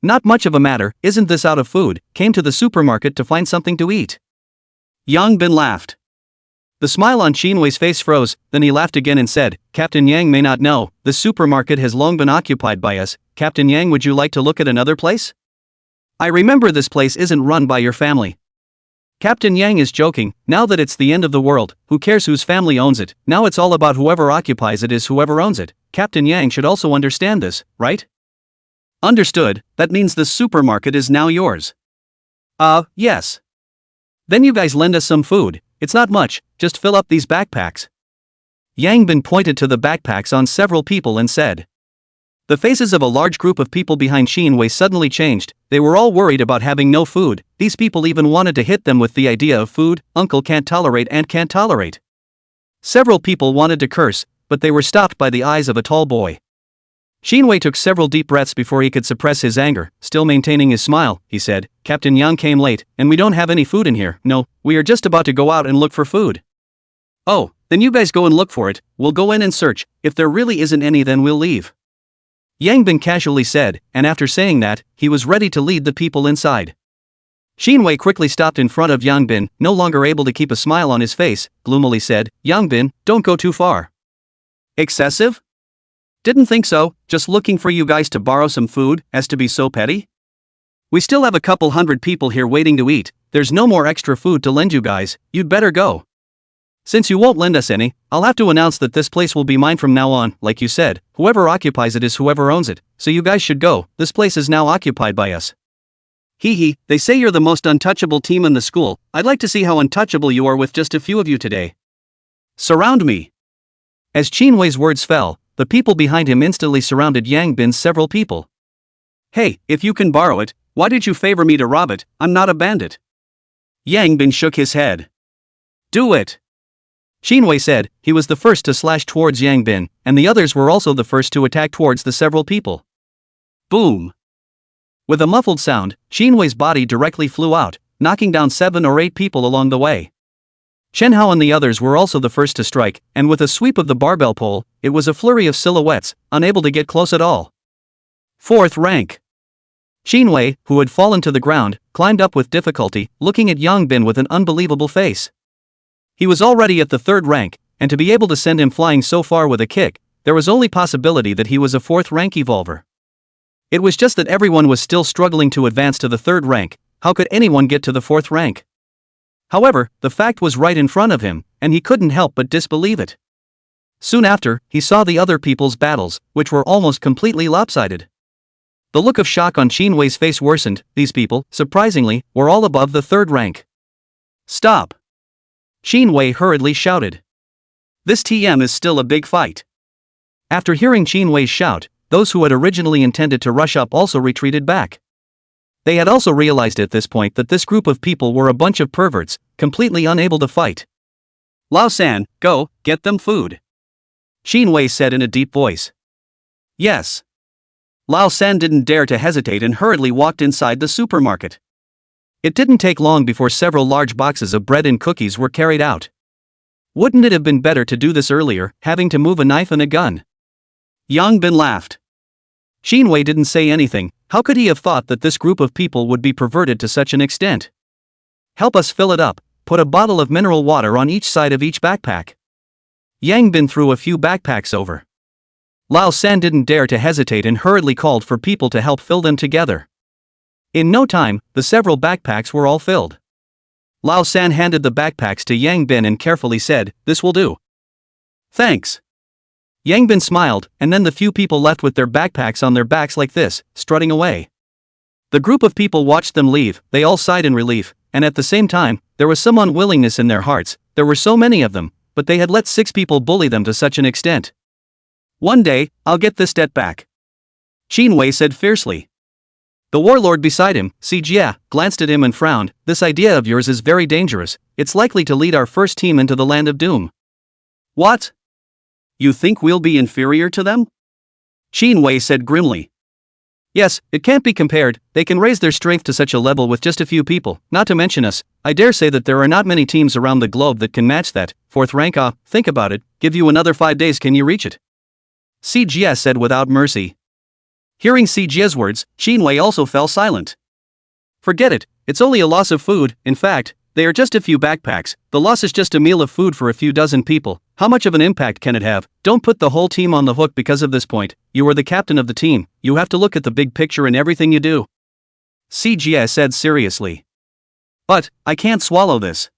Not much of a matter, isn't this out of food, came to the supermarket to find something to eat. Yang Bin laughed. The smile on Qin Wei's face froze, then he laughed again and said, Captain Yang may not know, the supermarket has long been occupied by us, Captain Yang would you like to look at another place? I remember this place isn't run by your family. Captain Yang is joking, now that it's the end of the world, who cares whose family owns it, now it's all about whoever occupies it is whoever owns it, Captain Yang should also understand this, right? Understood, that means the supermarket is now yours. Yes. Then you guys lend us some food, it's not much, just fill up these backpacks. Yang Bin pointed to the backpacks on several people and said. The faces of a large group of people behind Qin Wei suddenly changed, they were all worried about having no food, these people even wanted to hit them with the idea of food, uncle can't tolerate and can't tolerate. Several people wanted to curse, but they were stopped by the eyes of a tall boy. Qin Wei took several deep breaths before he could suppress his anger, still maintaining his smile, he said, Captain Yang came late, and we don't have any food in here, no, we are just about to go out and look for food. Oh, then you guys go and look for it, we'll go in and search, if there really isn't any then we'll leave. Yang Bin casually said, and after saying that, he was ready to lead the people inside. Qin Wei quickly stopped in front of Yang Bin, no longer able to keep a smile on his face, gloomily said, Yang Bin, don't go too far. Excessive? Didn't think so, just looking for you guys to borrow some food, as to be so petty? We still have a couple hundred people here waiting to eat, there's no more extra food to lend you guys, you'd better go. Since you won't lend us any, I'll have to announce that this place will be mine from now on, like you said, whoever occupies it is whoever owns it, so you guys should go, this place is now occupied by us. Hee, they say you're the most untouchable team in the school, I'd like to see how untouchable you are with just a few of you today. Surround me. As Qin Wei's words fell, the people behind him instantly surrounded Yang Bin's several people. Hey, if you can borrow it, why did you favor me to rob it, I'm not a bandit. Yang Bin shook his head. Do it. Qin Wei said, he was the first to slash towards Yang Bin, and the others were also the first to attack towards the several people. Boom. With a muffled sound, Qin Wei's body directly flew out, knocking down 7 or 8 people along the way. Chen Hao and the others were also the first to strike, and with a sweep of the barbell pole, it was a flurry of silhouettes, unable to get close at all. 4th rank. Qin Wei, who had fallen to the ground, climbed up with difficulty, looking at Yang Bin with an unbelievable face. He was already at the 3rd rank, and to be able to send him flying so far with a kick, there was only possibility that he was a 4th rank evolver. It was just that everyone was still struggling to advance to the third rank. How could anyone get to the fourth rank? However, the fact was right in front of him, and he couldn't help but disbelieve it. Soon after, he saw the other people's battles, which were almost completely lopsided. The look of shock on Qin Wei's face worsened. These people, surprisingly, were all above the third rank. Stop! Qin Wei hurriedly shouted. This TM is still a big fight. After hearing Qin Wei's shout, those who had originally intended to rush up also retreated back. They had also realized at this point that this group of people were a bunch of perverts, completely unable to fight. Lao San, go, get them food. Qin Wei said in a deep voice. Yes. Lao San didn't dare to hesitate and hurriedly walked inside the supermarket. It didn't take long before several large boxes of bread and cookies were carried out. Wouldn't it have been better to do this earlier, having to move a knife and a gun? Yang Bin laughed. Qin Wei didn't say anything. How could he have thought that this group of people would be perverted to such an extent? Help us fill it up. Put a bottle of mineral water on each side of each backpack. Yang Bin threw a few backpacks over. Lao San didn't dare to hesitate and hurriedly called for people to help fill them together. In no time, the several backpacks were all filled. Lao San handed the backpacks to Yang Bin and carefully said, "This will do." Thanks. Yang Bin smiled, and then the few people left with their backpacks on their backs like this, strutting away. The group of people watched them leave. They all sighed in relief, and at the same time, there was some unwillingness in their hearts. There were so many of them, but they had let 6 people bully them to such an extent. One day, I'll get this debt back. Qin Wei said fiercely. The warlord beside him, Si Jia, glanced at him and frowned. This idea of yours is very dangerous. It's likely to lead our first team into the land of doom. What? You think we'll be inferior to them? Qin Wei said grimly. Yes, it can't be compared. They can raise their strength to such a level with just a few people, not to mention us. I dare say that there are not many teams around the globe that can match that. Fourth rank. Think about it. Give you another 5 days, can you reach it? Si Jia said without mercy. Hearing Si Jia's words, Qin Wei also fell silent. Forget it, it's only a loss of food. In fact, they are just a few backpacks. The loss is just a meal of food for a few dozen people. How much of an impact can it have? Don't put the whole team on the hook because of this point. You are the captain of the team. You have to look at the big picture in everything you do. Si Jia said seriously. But, I can't swallow this.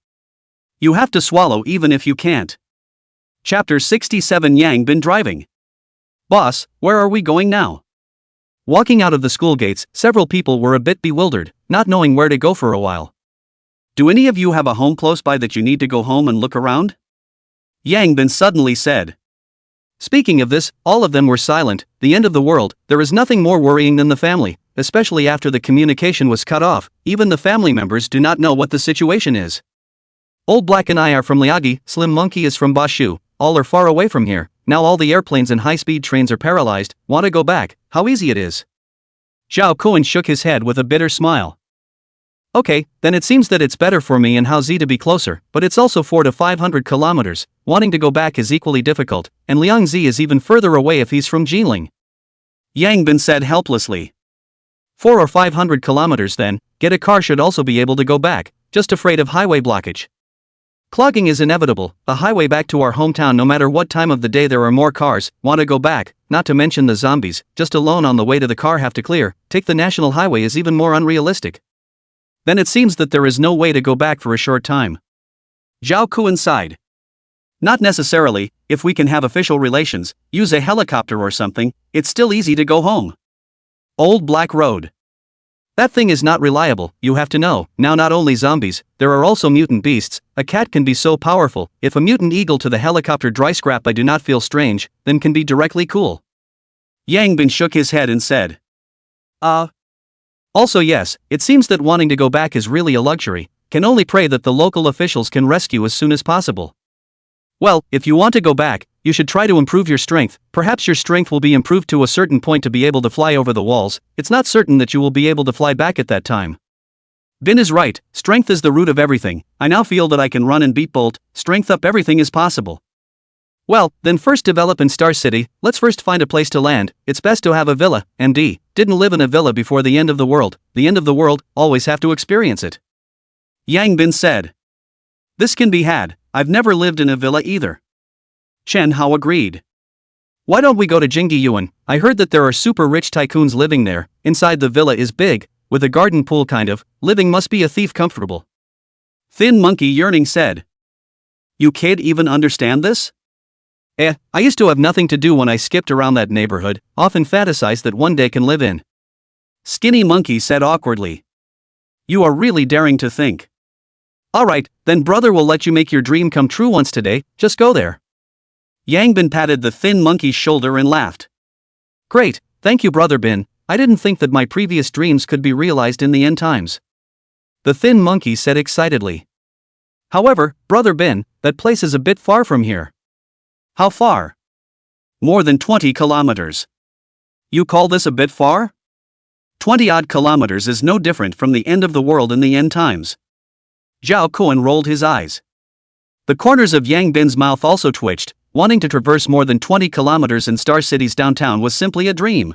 You have to swallow even if you can't. Chapter 67. Yang Bin driving. Boss, where are we going now? Walking out of the school gates, several people were a bit bewildered, not knowing where to go for a while. Do any of you have a home close by that you need to go home and look around? Yang Bin suddenly said. Speaking of this, all of them were silent. The end of the world, there is nothing more worrying than the family, especially after the communication was cut off. Even the family members do not know what the situation is. Old Black and I are from Liagi, Slim Monkey is from Bashu, all are far away from here. Now all the airplanes and high-speed trains are paralyzed. Want to go back? How easy it is. Zhao Kuan shook his head with a bitter smile. Okay, then it seems that it's better for me and Hao Zi to be closer, but it's also 400 to 500 kilometers. Wanting to go back is equally difficult, and Liang Zi is even further away if he's from Jinling. Yang Bin said helplessly. 400 or 500 kilometers then, get a car should also be able to go back, just afraid of highway blockage. Clogging is inevitable, a highway back to our hometown no matter what time of the day there are more cars. Want to go back, not to mention the zombies, just alone on the way to the car have to clear. Take the national highway is even more unrealistic. Then it seems that there is no way to go back for a short time. Zhao Kuan sighed. Not necessarily, if we can have official relations, use a helicopter or something, it's still easy to go home. Old Black Road. That thing is not reliable, you have to know. Now not only zombies, there are also mutant beasts. A cat can be so powerful. If a mutant eagle to the helicopter dry scrap I do not feel strange, then can be directly cool. Yang Bin shook his head and said. Also yes, it seems that wanting to go back is really a luxury. Can only pray that the local officials can rescue as soon as possible. Well, if you want to go back, you should try to improve your strength. Perhaps your strength will be improved to a certain point to be able to fly over the walls. It's not certain that you will be able to fly back at that time. Bin is right, strength is the root of everything. I now feel that I can run and beat Bolt. Strength up, everything is possible. Well, then first develop in Star City. Let's first find a place to land. It's best to have a villa. MD didn't live in a villa before the end of the world. The end of the world, always have to experience it. Yang Bin said. This can be had. I've never lived in a villa either. Chen Hao agreed. Why don't we go to Jingyuan? I heard that there are super rich tycoons living there. Inside the villa is big, with a garden pool kind of. Living must be a thief comfortable. Thin Monkey yearning said. You can't even understand this? I used to have nothing to do when I skipped around that neighborhood, often fantasized that one day can live in. Skinny Monkey said awkwardly. You are really daring to think. Alright, then brother will let you make your dream come true once today, just go there. Yangbin patted the Thin Monkey's shoulder and laughed. Great, thank you Brother Bin, I didn't think that my previous dreams could be realized in the end times. The Thin Monkey said excitedly. However, Brother Bin, that place is a bit far from here. How far? More than 20 kilometers. You call this a bit far? 20-odd kilometers is no different from the end of the world in the end times. Zhao Kuan rolled his eyes. The corners of Yang Bin's mouth also twitched. Wanting to traverse more than 20 kilometers in Star City's downtown was simply a dream.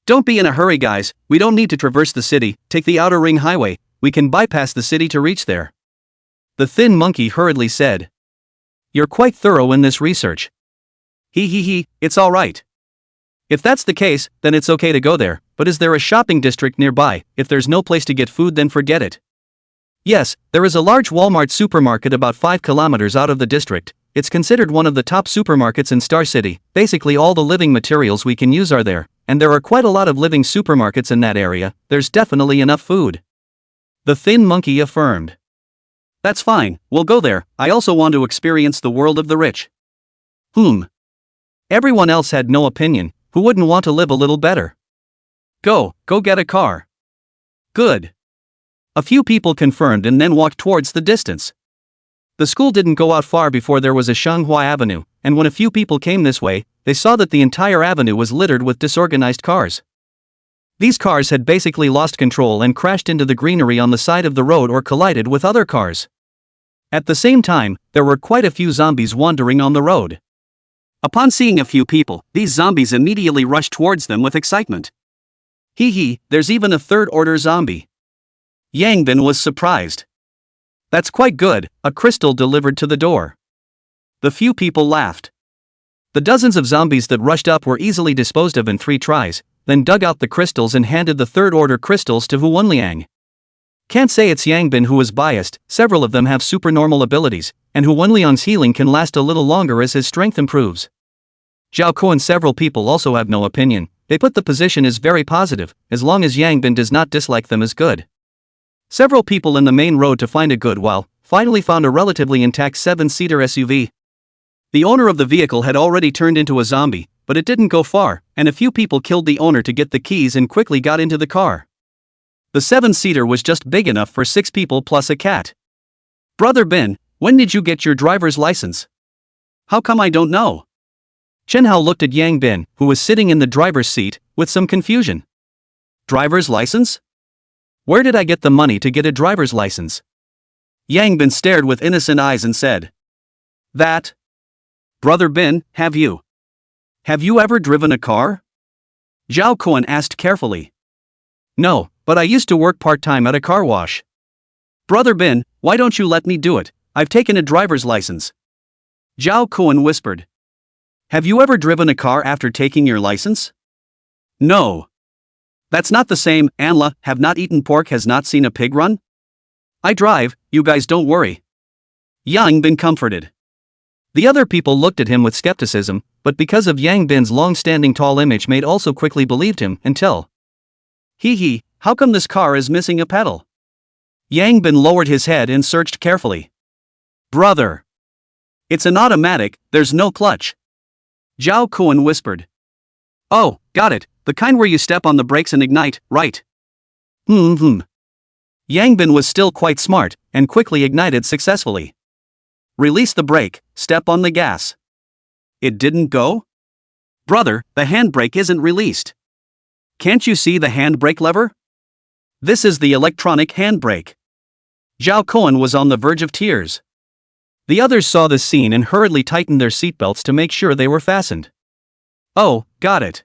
Don't be in a hurry guys, we don't need to traverse the city, take the Outer Ring Highway, we can bypass the city to reach there. The Thin Monkey hurriedly said. You're quite thorough in this research. It's alright. If that's the case, then it's okay to go there, but is there a shopping district nearby? If there's no place to get food then forget it. Yes, there is a large Walmart supermarket about 5 kilometers out of the district. It's considered one of the top supermarkets in Star City. Basically all the living materials we can use are there, and there are quite a lot of living supermarkets in that area. There's definitely enough food. The Thin Monkey affirmed. That's fine, we'll go there. I also want to experience the world of the rich. Everyone else had no opinion. Who wouldn't want to live a little better? Go get a car. Good. A few people confirmed and then walked towards the distance. The school didn't go out far before there was a Shanghua Avenue, and when a few people came this way, they saw that the entire avenue was littered with disorganized cars. These cars had basically lost control and crashed into the greenery on the side of the road or collided with other cars. At the same time, there were quite a few zombies wandering on the road. Upon seeing a few people, these zombies immediately rushed towards them with excitement. There's even a third-order zombie. Yangbin was surprised. That's quite good, a crystal delivered to the door. The few people laughed. The dozens of zombies that rushed up were easily disposed of in 3 tries, then dug out the crystals and handed the third-order crystals to Hu Wenliang. Can't say it's Yangbin who was biased, several of them have supernormal abilities, and Hu Wenliang's healing can last a little longer as his strength improves. Zhao Kuo and several people also have no opinion. They put the position as very positive, as long as Yangbin does not dislike them as good. Several people in the main road to find a good while finally found a relatively intact 7-seater SUV. The owner of the vehicle had already turned into a zombie, but it didn't go far, and a few people killed the owner to get the keys and quickly got into the car. The 7-seater was just big enough for 6 people plus a cat. Brother Ben, when did you get your driver's license? How come I don't know? Chen Hao looked at Yang Bin, who was sitting in the driver's seat, with some confusion. Driver's license? Where did I get the money to get a driver's license? Yang Bin stared with innocent eyes and said. That. Brother Bin, have you ever driven a car? Zhao Kuan asked carefully. No, but I used to work part-time at a car wash. Brother Bin, why don't you let me do it? I've taken a driver's license. Zhao Kuan whispered. Have you ever driven a car after taking your license? No. That's not the same. Anla, have not eaten pork, has not seen a pig run? I drive, you guys don't worry. Yang Bin comforted. The other people looked at him with skepticism, but because of Yang Bin's long-standing tall image made also quickly believed him until. How come this car is missing a pedal? Yang Bin lowered his head and searched carefully. Brother. It's an automatic, there's no clutch. Zhao Kuan whispered. Oh, got it, the kind where you step on the brakes and ignite, right? Yang Bin was still quite smart, and quickly ignited successfully. Release the brake, step on the gas. It didn't go? Brother, the handbrake isn't released. Can't you see the handbrake lever? This is the electronic handbrake. Zhao Kuan was on the verge of tears. The others saw this scene and hurriedly tightened their seatbelts to make sure they were fastened. Oh, got it.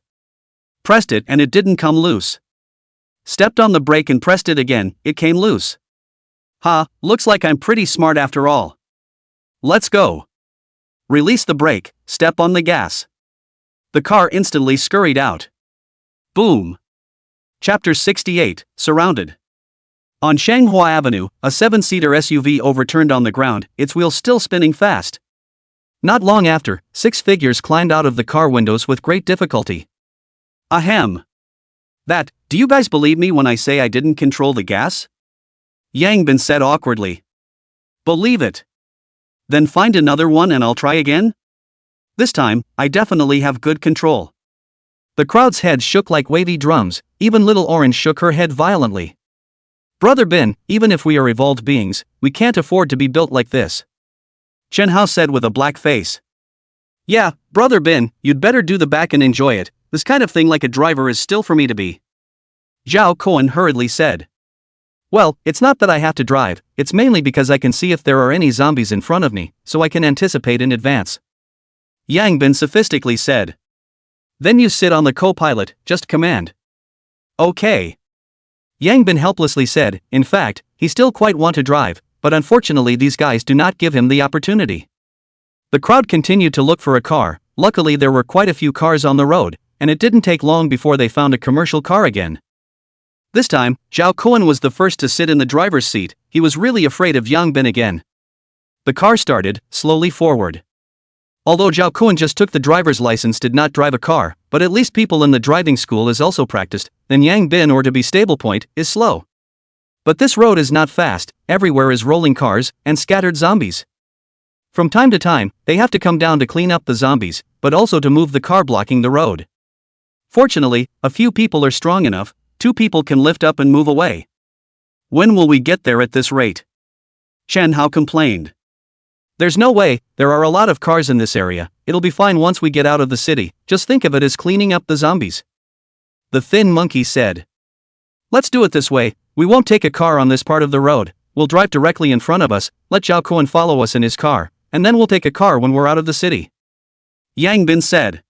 Pressed it and it didn't come loose. Stepped on the brake and pressed it again, it came loose. Looks like I'm pretty smart after all. Let's go. Release the brake, step on the gas. The car instantly scurried out. Boom. Chapter 68, Surrounded. On Shanghua Avenue, a 7-seater SUV overturned on the ground, its wheels still spinning fast. Not long after, 6 figures climbed out of the car windows with great difficulty. Ahem. Do you guys believe me when I say I didn't control the gas? Yang Bin said awkwardly. Believe it. Then find another one and I'll try again? This time, I definitely have good control. The crowd's heads shook like wavy drums, even Little Orange shook her head violently. Brother Bin, even if we are evolved beings, we can't afford to be built like this. Chen Hao said with a black face. Yeah, Brother Bin, you'd better do the back and enjoy it, this kind of thing like a driver is still for me to be. Zhao Cohen hurriedly said. Well, it's not that I have to drive, it's mainly because I can see if there are any zombies in front of me, so I can anticipate in advance. Yang Bin sophistically said. Then you sit on the co-pilot, just command. Okay. Yang Bin helplessly said, in fact, he still quite want to drive, but unfortunately these guys do not give him the opportunity. The crowd continued to look for a car. Luckily there were quite a few cars on the road, and it didn't take long before they found a commercial car again. This time, Zhao Cohen was the first to sit in the driver's seat. He was really afraid of Yang Bin again. The car started, slowly forward. Although Zhao Cohen just took the driver's license did not drive a car, but at least people in the driving school is also practiced, then Yang Bin or to be stable point, is slow. But this road is not fast, everywhere is rolling cars, and scattered zombies. From time to time, they have to come down to clean up the zombies, but also to move the car blocking the road. Fortunately, a few people are strong enough, 2 people can lift up and move away. When will we get there at this rate? Chen Hao complained. There's no way, there are a lot of cars in this area, it'll be fine once we get out of the city, just think of it as cleaning up the zombies. The thin monkey said. Let's do it this way, we won't take a car on this part of the road, we'll drive directly in front of us, let Zhao Cohen follow us in his car, and then we'll take a car when we're out of the city. Yang Bin said.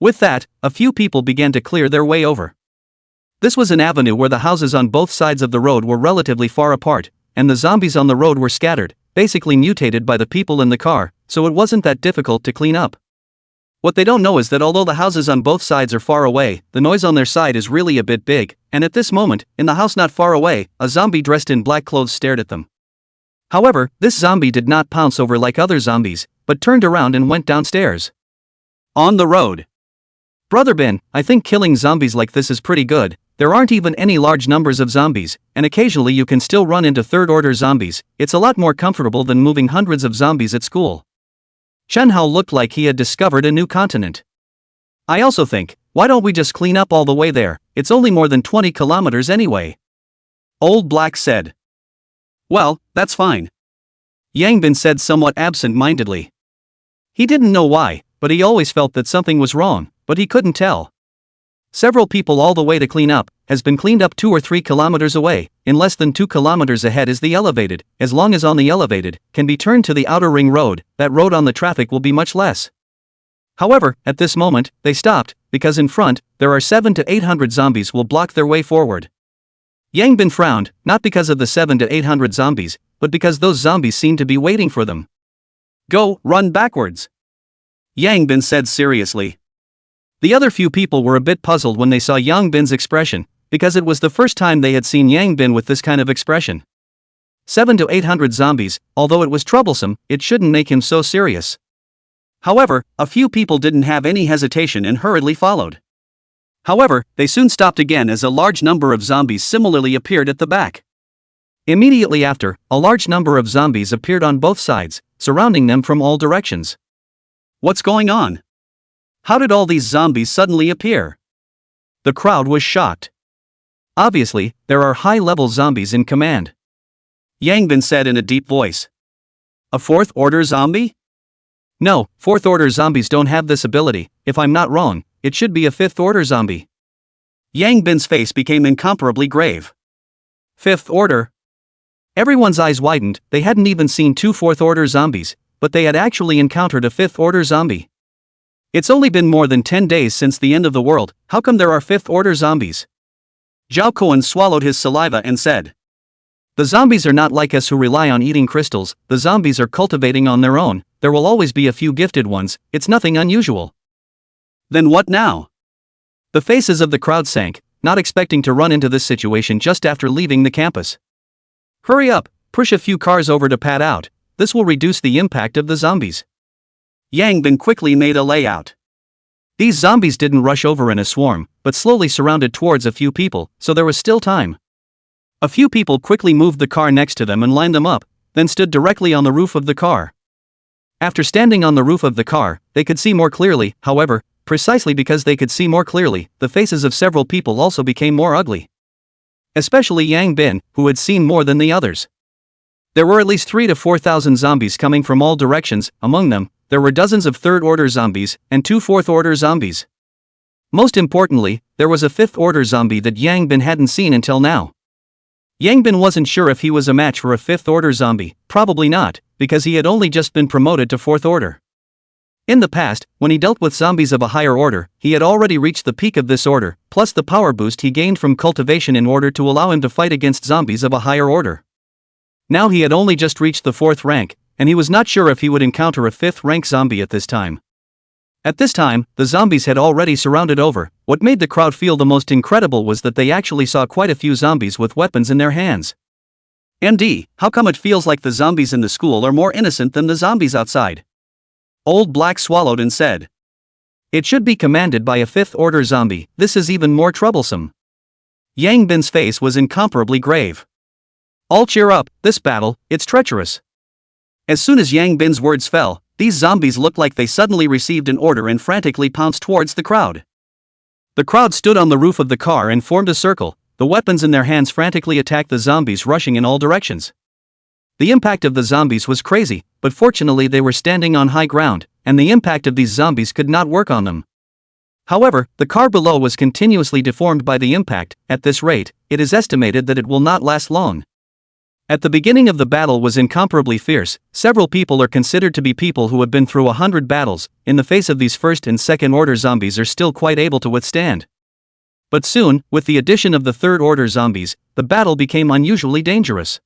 With that, a few people began to clear their way over. This was an avenue where the houses on both sides of the road were relatively far apart, and the zombies on the road were scattered, basically mutated by the people in the car, so it wasn't that difficult to clean up. What they don't know is that although the houses on both sides are far away, the noise on their side is really a bit big, and at this moment, in the house not far away, a zombie dressed in black clothes stared at them. However, this zombie did not pounce over like other zombies, but turned around and went downstairs. On the road. Brother Bin, I think killing zombies like this is pretty good, there aren't even any large numbers of zombies, and occasionally you can still run into third-order zombies, it's a lot more comfortable than moving hundreds of zombies at school. Chen Hao looked like he had discovered a new continent. I also think, why don't we just clean up all the way there, it's only more than 20 kilometers anyway. Old Black said. Well, that's fine. Yang Bin said somewhat absent-mindedly. He didn't know why, but he always felt that something was wrong, but he couldn't tell. Several people all the way to clean up, has been cleaned up 2 or 3 kilometers away, in less than 2 kilometers ahead is the elevated, as long as on the elevated, can be turned to the outer ring road, that road on the traffic will be much less. However, at this moment, they stopped, because in front, there are 700 to 800 zombies will block their way forward. Yang Bin frowned, not because of the 700 to 800 zombies, but because those zombies seemed to be waiting for them. Go, run backwards. Yang Bin said seriously. The other few people were a bit puzzled when they saw Yang Bin's expression, because it was the first time they had seen Yang Bin with this kind of expression. 700 to 800 zombies, although it was troublesome, it shouldn't make him so serious. However, a few people didn't have any hesitation and hurriedly followed. However, they soon stopped again as a large number of zombies similarly appeared at the back. Immediately after, a large number of zombies appeared on both sides, surrounding them from all directions. What's going on? How did all these zombies suddenly appear? The crowd was shocked. Obviously, there are high-level zombies in command. Yang Bin said in a deep voice. A 4th-order zombie? No, 4th-order zombies don't have this ability, if I'm not wrong, it should be a 5th-order zombie. Yang Bin's face became incomparably grave. 5th order? Everyone's eyes widened, they hadn't even seen 2 4th-order zombies, but they had actually encountered a 5th-order zombie. It's only been more than 10 days since the end of the world, how come there are 5th-order zombies? Zhao Cohen swallowed his saliva and said. The zombies are not like us who rely on eating crystals, the zombies are cultivating on their own, there will always be a few gifted ones, it's nothing unusual. Then what now? The faces of the crowd sank, not expecting to run into this situation just after leaving the campus. Hurry up, push a few cars over to pad out, this will reduce the impact of the zombies. Yang Bin quickly made a layout. These zombies didn't rush over in a swarm, but slowly surrounded towards a few people, so there was still time. A few people quickly moved the car next to them and lined them up, then stood directly on the roof of the car. After standing on the roof of the car, they could see more clearly, however, precisely because they could see more clearly, the faces of several people also became more ugly. Especially Yang Bin, who had seen more than the others. There were at least 3,000 to 4,000 zombies coming from all directions, among them, there were dozens of third-order zombies, and 2 fourth-order zombies. Most importantly, there was a fifth-order zombie that Yang Bin hadn't seen until now. Yang Bin wasn't sure if he was a match for a fifth-order zombie, probably not, because he had only just been promoted to fourth order. In the past, when he dealt with zombies of a higher order, he had already reached the peak of this order, plus the power boost he gained from cultivation in order to allow him to fight against zombies of a higher order. Now he had only just reached the 4th rank, and he was not sure if he would encounter a 5th rank zombie at this time. At this time, the zombies had already surrounded over. What made the crowd feel the most incredible was that they actually saw quite a few zombies with weapons in their hands. MD, how come it feels like the zombies in the school are more innocent than the zombies outside? Old Black swallowed and said. It should be commanded by a 5th order zombie, this is even more troublesome. Yang Bin's face was incomparably grave. All cheer up, this battle, it's treacherous. As soon as Yang Bin's words fell, these zombies looked like they suddenly received an order and frantically pounced towards the crowd. The crowd stood on the roof of the car and formed a circle, the weapons in their hands frantically attacked the zombies rushing in all directions. The impact of the zombies was crazy, but fortunately they were standing on high ground, and the impact of these zombies could not work on them. However, the car below was continuously deformed by the impact. At this rate, it is estimated that it will not last long. At the beginning of the battle was incomparably fierce, several people are considered to be people who have been through 100 battles, in the face of these first and second order zombies are still quite able to withstand. But soon, with the addition of the third order zombies, the battle became unusually dangerous.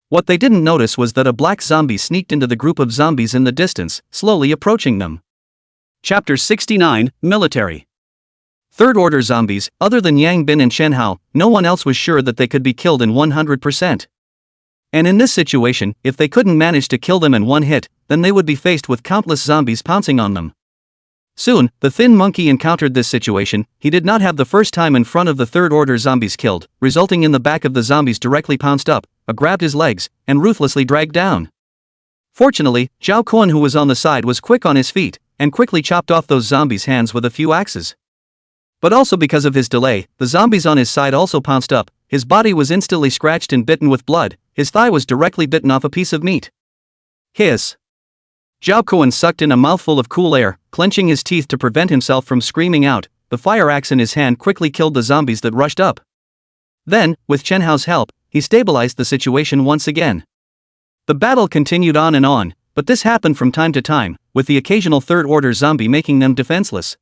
What they didn't notice was that a black zombie sneaked into the group of zombies in the distance, slowly approaching them. Chapter 69, Military. Third order zombies, other than Yang Bin and Shen Hao, no one else was sure that they could be killed in 100%. And in this situation, if they couldn't manage to kill them in one hit, then they would be faced with countless zombies pouncing on them. Soon, the thin monkey encountered this situation. He did not have the first time in front of the third order zombies killed, resulting in the back of the zombies directly pounced up, grabbed his legs, and ruthlessly dragged down. Fortunately, Zhao Kun, who was on the side, was quick on his feet, and quickly chopped off those zombies' hands with a few axes. But also because of his delay, the zombies on his side also pounced up, his body was instantly scratched and bitten with blood, his thigh was directly bitten off a piece of meat. Hiss. Zhao Kun sucked in a mouthful of cool air, clenching his teeth to prevent himself from screaming out. The fire axe in his hand quickly killed the zombies that rushed up. Then, with Chen Hao's help, he stabilized the situation once again. The battle continued on and on, but this happened from time to time, with the occasional third-order zombie making them defenseless.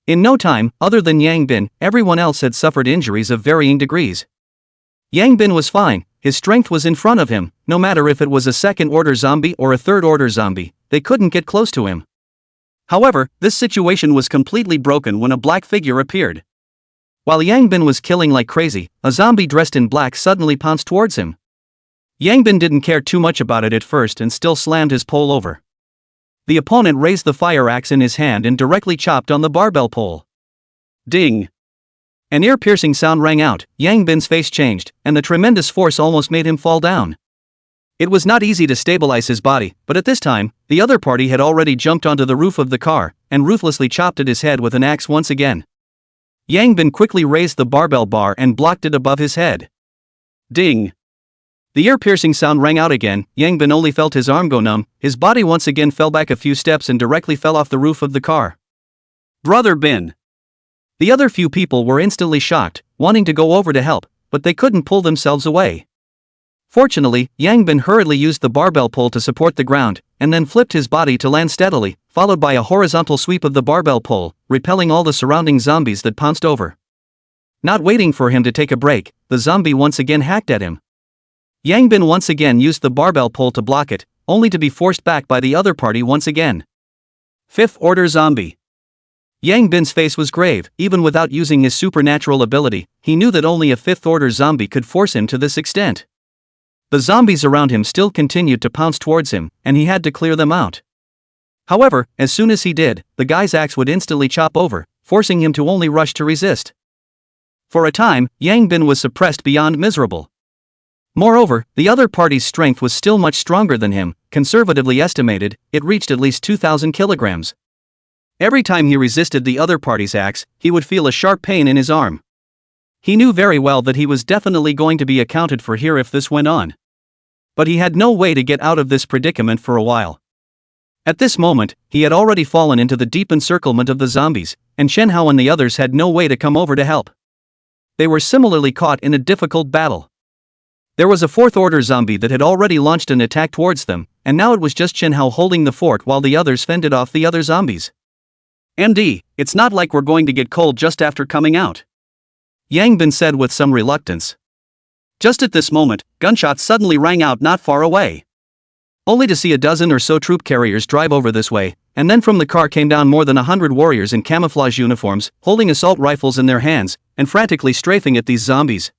In no time, other than Yang Bin, everyone else had suffered injuries of varying degrees. Yang Bin was fine, his strength was in front of him, no matter if it was a second-order zombie or a third-order zombie, they couldn't get close to him. However, this situation was completely broken when a black figure appeared. While Yang Bin was killing like crazy, a zombie dressed in black suddenly pounced towards him. Yang Bin didn't care too much about it at first and still slammed his pole over. The opponent raised the fire axe in his hand and directly chopped on the barbell pole. Ding! An ear-piercing sound rang out, Yang Bin's face changed, and the tremendous force almost made him fall down. It was not easy to stabilize his body, but at this time, the other party had already jumped onto the roof of the car, and ruthlessly chopped at his head with an axe once again. Yang Bin quickly raised the barbell bar and blocked it above his head. Ding! The ear-piercing sound rang out again, Yang Bin only felt his arm go numb, his body once again fell back a few steps and directly fell off the roof of the car. Brother Bin! The other few people were instantly shocked, wanting to go over to help, but they couldn't pull themselves away. Fortunately, Yang Bin hurriedly used the barbell pole to support the ground, and then flipped his body to land steadily, followed by a horizontal sweep of the barbell pole, repelling all the surrounding zombies that pounced over. Not waiting for him to take a break, the zombie once again hacked at him. Yang Bin once again used the barbell pole to block it, only to be forced back by the other party once again. Fifth Order Zombie. Yang Bin's face was grave. Even without using his supernatural ability, he knew that only a Fifth Order zombie could force him to this extent. The zombies around him still continued to pounce towards him, and he had to clear them out. However, as soon as he did, the guy's axe would instantly chop over, forcing him to only rush to resist. For a time, Yang Bin was suppressed beyond miserable. Moreover, the other party's strength was still much stronger than him. Conservatively estimated, it reached at least 2,000 kilograms. Every time he resisted the other party's axe, he would feel a sharp pain in his arm. He knew very well that he was definitely going to be accounted for here if this went on. But he had no way to get out of this predicament for a while. At this moment, he had already fallen into the deep encirclement of the zombies, and Chen Hao and the others had no way to come over to help. They were similarly caught in a difficult battle. There was a Fourth Order zombie that had already launched an attack towards them, and now it was just Chen Hao holding the fort while the others fended off the other zombies. MD, it's not like we're going to get cold just after coming out, Yang Bin said with some reluctance. Just at this moment, gunshots suddenly rang out not far away. Only to see a dozen or so troop carriers drive over this way, and then from the car came down more than 100 warriors in camouflage uniforms, holding assault rifles in their hands, and frantically strafing at these zombies.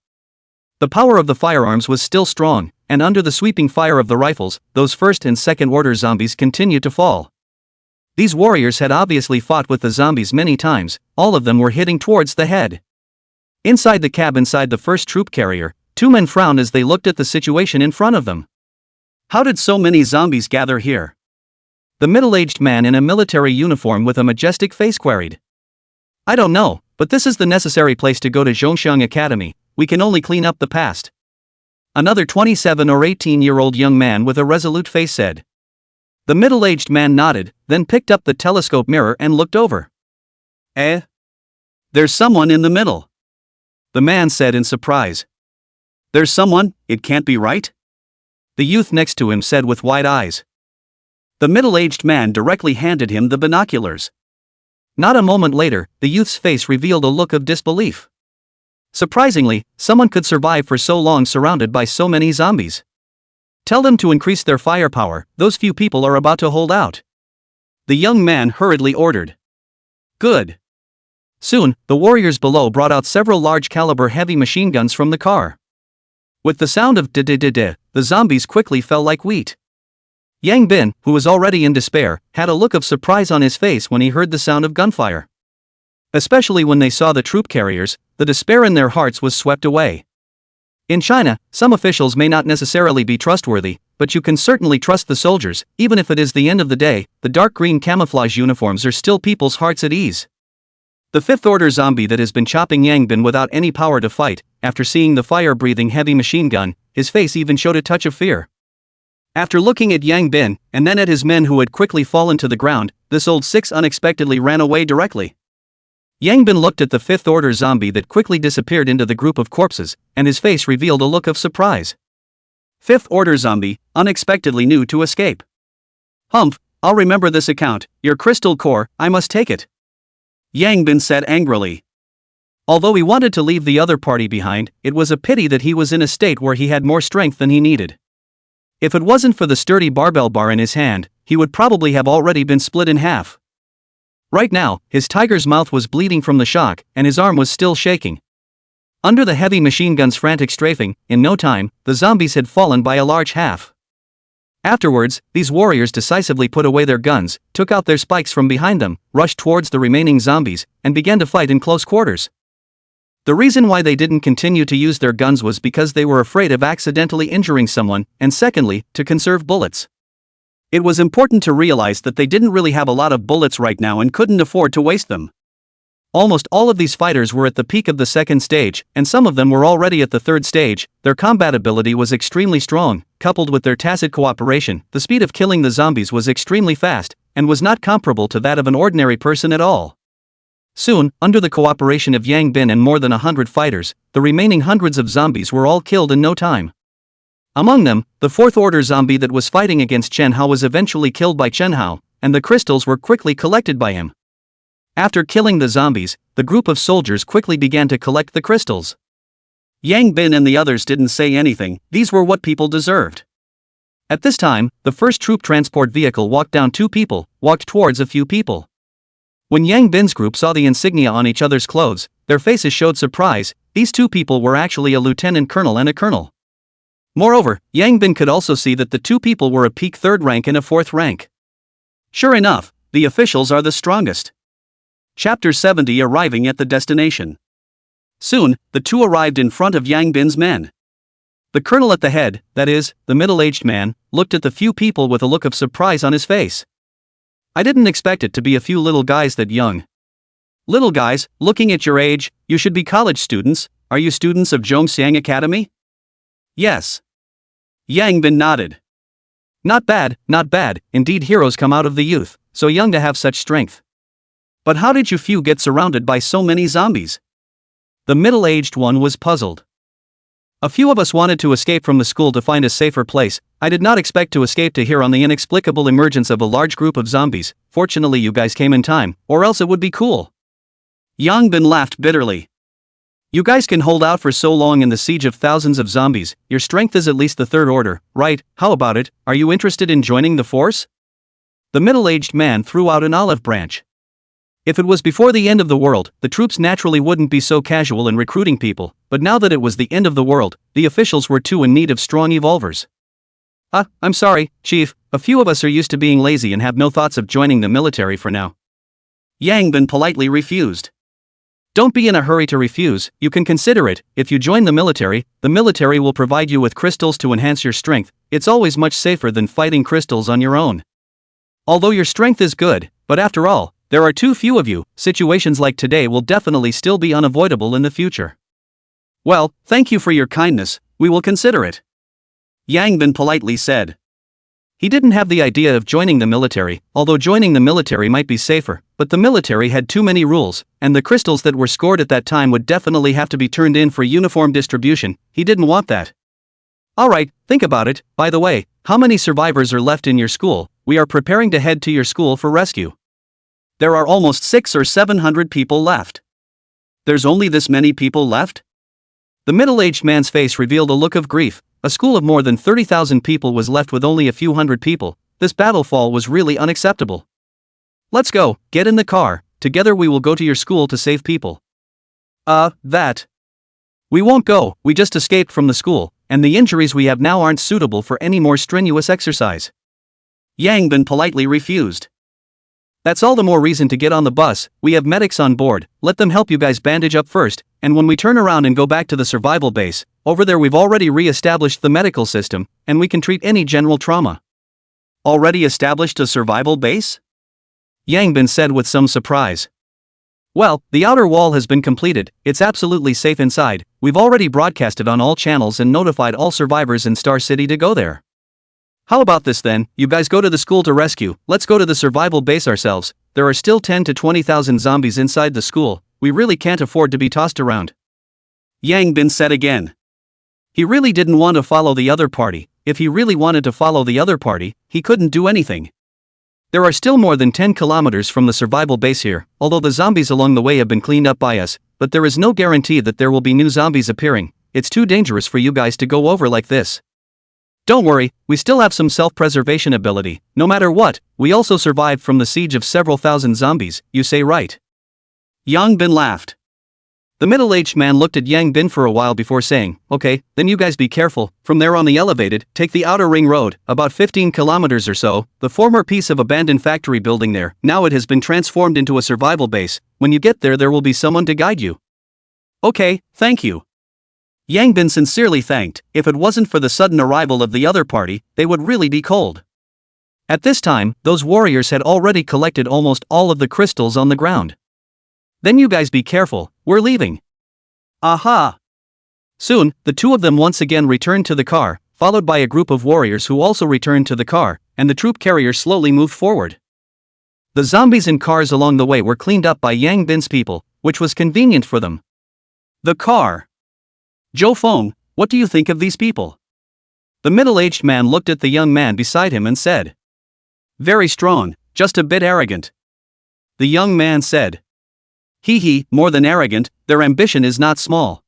The power of the firearms was still strong, and under the sweeping fire of the rifles, those first and second order zombies continued to fall. These warriors had obviously fought with the zombies many times. All of them were hitting towards the head. Inside the cab inside the first troop carrier, two men frowned as they looked at the situation in front of them. How did so many zombies gather here? The middle-aged man in a military uniform with a majestic face queried. I don't know, but this is the necessary place to go to Zhongxiang Academy. We can only clean up the past. Another 27 or 18-year-old young man with a resolute face said. The middle-aged man nodded, then picked up the telescope mirror and looked over. There's someone in the middle, the man said in surprise. There's someone? It can't be right? The youth next to him said with wide eyes. The middle-aged man directly handed him the binoculars. Not a moment later, the youth's face revealed a look of disbelief. Surprisingly, someone could survive for so long surrounded by so many zombies. Tell them to increase their firepower, those few people are about to hold out, the young man hurriedly ordered. Good. Soon, the warriors below brought out several large-caliber heavy machine guns from the car. With the sound of da-da-da-da, the zombies quickly fell like wheat. Yang Bin, who was already in despair, had a look of surprise on his face when he heard the sound of gunfire. Especially when they saw the troop carriers, the despair in their hearts was swept away. In China, some officials may not necessarily be trustworthy, but you can certainly trust the soldiers. Even if it is the end of the day, the dark green camouflage uniforms are still people's hearts at ease. The Fifth Order zombie that has been chopping Yang Bin without any power to fight, after seeing the fire-breathing heavy machine gun, his face even showed a touch of fear. After looking at Yang Bin, and then at his men who had quickly fallen to the ground, this old six unexpectedly ran away directly. Yang Bin looked at the Fifth Order zombie that quickly disappeared into the group of corpses, and his face revealed a look of surprise. Fifth Order zombie, unexpectedly new to escape. Humph, I'll remember this account. Your crystal core, I must take it, Yang Bin said angrily. Although he wanted to leave the other party behind, it was a pity that he was in a state where he had more strength than he needed. If it wasn't for the sturdy barbell bar in his hand, he would probably have already been split in half. Right now, his tiger's mouth was bleeding from the shock, and his arm was still shaking. Under the heavy machine gun's frantic strafing, in no time, the zombies had fallen by a large half. Afterwards, these warriors decisively put away their guns, took out their spikes from behind them, rushed towards the remaining zombies, and began to fight in close quarters. The reason why they didn't continue to use their guns was because they were afraid of accidentally injuring someone, and secondly, to conserve bullets. It was important to realize that they didn't really have a lot of bullets right now and couldn't afford to waste them. Almost all of these fighters were at the peak of the second stage, and some of them were already at the third stage. Their combat ability was extremely strong, coupled with their tacit cooperation. The speed of killing the zombies was extremely fast, and was not comparable to that of an ordinary person at all. Soon, under the cooperation of Yang Bin and more than 100 fighters, the remaining hundreds of zombies were all killed in no time. Among them, the Fourth Order zombie that was fighting against Chen Hao was eventually killed by Chen Hao, and the crystals were quickly collected by him. After killing the zombies, the group of soldiers quickly began to collect the crystals. Yang Bin and the others didn't say anything. These were what people deserved. At this time, the first troop transport vehicle walked towards a few people. When Yang Bin's group saw the insignia on each other's clothes, their faces showed surprise. These two people were actually a lieutenant colonel and a colonel. Moreover, Yang Bin could also see that the two people were a peak 3rd rank and a 4th rank. Sure enough, the officials are the strongest. Chapter 70 Arriving at the destination. Soon, the two arrived in front of Yang Bin's men. The colonel at the head, that is, the middle-aged man, looked at the few people with a look of surprise on his face. I didn't expect it to be a few little guys that young. Little guys, looking at your age, you should be college students. Are you students of Zhongxiang Academy? Yes. Yang Bin nodded. Not bad, indeed heroes come out of the youth, so young to have such strength. But how did you few get surrounded by so many zombies? The middle-aged one was puzzled. A few of us wanted to escape from the school to find a safer place. I did not expect to escape to hear on the inexplicable emergence of a large group of zombies. Fortunately you guys came in time, or else it would be cool. Yang Bin laughed bitterly. You guys can hold out for so long in the siege of thousands of zombies. Your strength is at least the 3rd order, right? How about it? Are you interested in joining the force? The middle-aged man threw out an olive branch. If it was before the end of the world, the troops naturally wouldn't be so casual in recruiting people, but now that it was the end of the world, the officials were too in need of strong evolvers. I'm sorry, Chief, a few of us are used to being lazy and have no thoughts of joining the military for now. Yang Bin politely refused. Don't be in a hurry to refuse, you can consider it. If you join the military will provide you with crystals to enhance your strength. It's always much safer than fighting crystals on your own. Although your strength is good, but after all, there are too few of you. Situations like today will definitely still be unavoidable in the future. Well, thank you for your kindness, we will consider it. Yang Bin politely said. He didn't have the idea of joining the military, although joining the military might be safer, but the military had too many rules, and the crystals that were scored at that time would definitely have to be turned in for uniform distribution. He didn't want that. Alright, think about it. By the way, how many survivors are left in your school? We are preparing to head to your school for rescue. There are almost 600 or 700 people left. There's only this many people left? The middle-aged man's face revealed a look of grief. A school of more than 30,000 people was left with only a few hundred people. This battlefall was really unacceptable. Let's go, get in the car, together we will go to your school to save people. That. We won't go, we just escaped from the school, and the injuries we have now aren't suitable for any more strenuous exercise. Yang Bin politely refused. That's all the more reason to get on the bus. We have medics on board, let them help you guys bandage up first, and when we turn around and go back to the survival base, over there we've already re-established the medical system, and we can treat any general trauma. Already established a survival base? Yang Bin said with some surprise. Well, the outer wall has been completed, it's absolutely safe inside, we've already broadcasted on all channels and notified all survivors in Star City to go there. How about this then, you guys go to the school to rescue, let's go to the survival base ourselves. There are still 10 to 20,000 zombies inside the school, we really can't afford to be tossed around. Yang Bin said again. He really didn't want to follow the other party. If he really wanted to follow the other party, he couldn't do anything. There are still more than 10 kilometers from the survival base here, although the zombies along the way have been cleaned up by us, but there is no guarantee that there will be new zombies appearing. It's too dangerous for you guys to go over like this. Don't worry, we still have some self-preservation ability. No matter what, we also survived from the siege of several thousand zombies, you say right? Yang Bin laughed. The middle-aged man looked at Yang Bin for a while before saying, okay, then you guys be careful. From there on the elevated, take the outer ring road, about 15 kilometers or so, the former piece of abandoned factory building there. Now it has been transformed into a survival base. When you get there will be someone to guide you. Okay, thank you. Yang Bin sincerely thanked. If it wasn't for the sudden arrival of the other party, they would really be cold. At this time, those warriors had already collected almost all of the crystals on the ground. Then you guys be careful, we're leaving. Aha! Soon, the two of them once again returned to the car, followed by a group of warriors who also returned to the car, and the troop carrier slowly moved forward. The zombies in cars along the way were cleaned up by Yang Bin's people, which was convenient for them. The car. Zhou Feng, what do you think of these people? The middle-aged man looked at the young man beside him and said. Very strong, just a bit arrogant. The young man said. Hee, more than arrogant, their ambition is not small.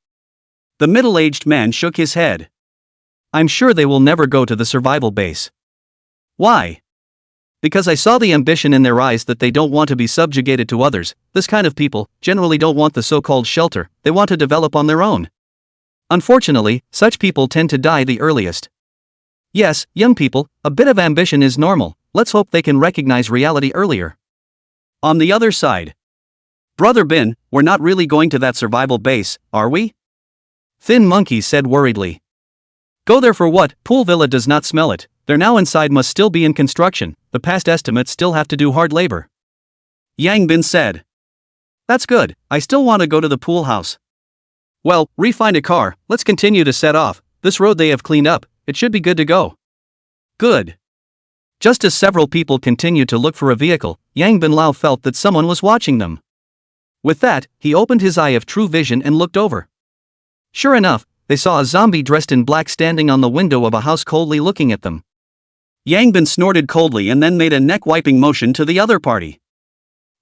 The middle-aged man shook his head. I'm sure they will never go to the survival base. Why? Because I saw the ambition in their eyes that they don't want to be subjugated to others. This kind of people generally don't want the so-called shelter, they want to develop on their own. Unfortunately, such people tend to die the earliest. Yes, young people, a bit of ambition is normal, let's hope they can recognize reality earlier. On the other side. Brother Bin, we're not really going to that survival base, are we? Thin Monkey said worriedly. Go there for what? Pool Villa does not smell it. They're now inside must still be in construction, the past estimates still have to do hard labor. Yang Bin said. That's good, I still want to go to the pool house. Well, refine a car, let's continue to set off, this road they have cleaned up, it should be good to go. Good. Just as several people continued to look for a vehicle, Yang Bin Lao felt that someone was watching them. With that, he opened his eye of true vision and looked over. Sure enough, they saw a zombie dressed in black standing on the window of a house coldly looking at them. Yang Bin snorted coldly and then made a neck-wiping motion to the other party.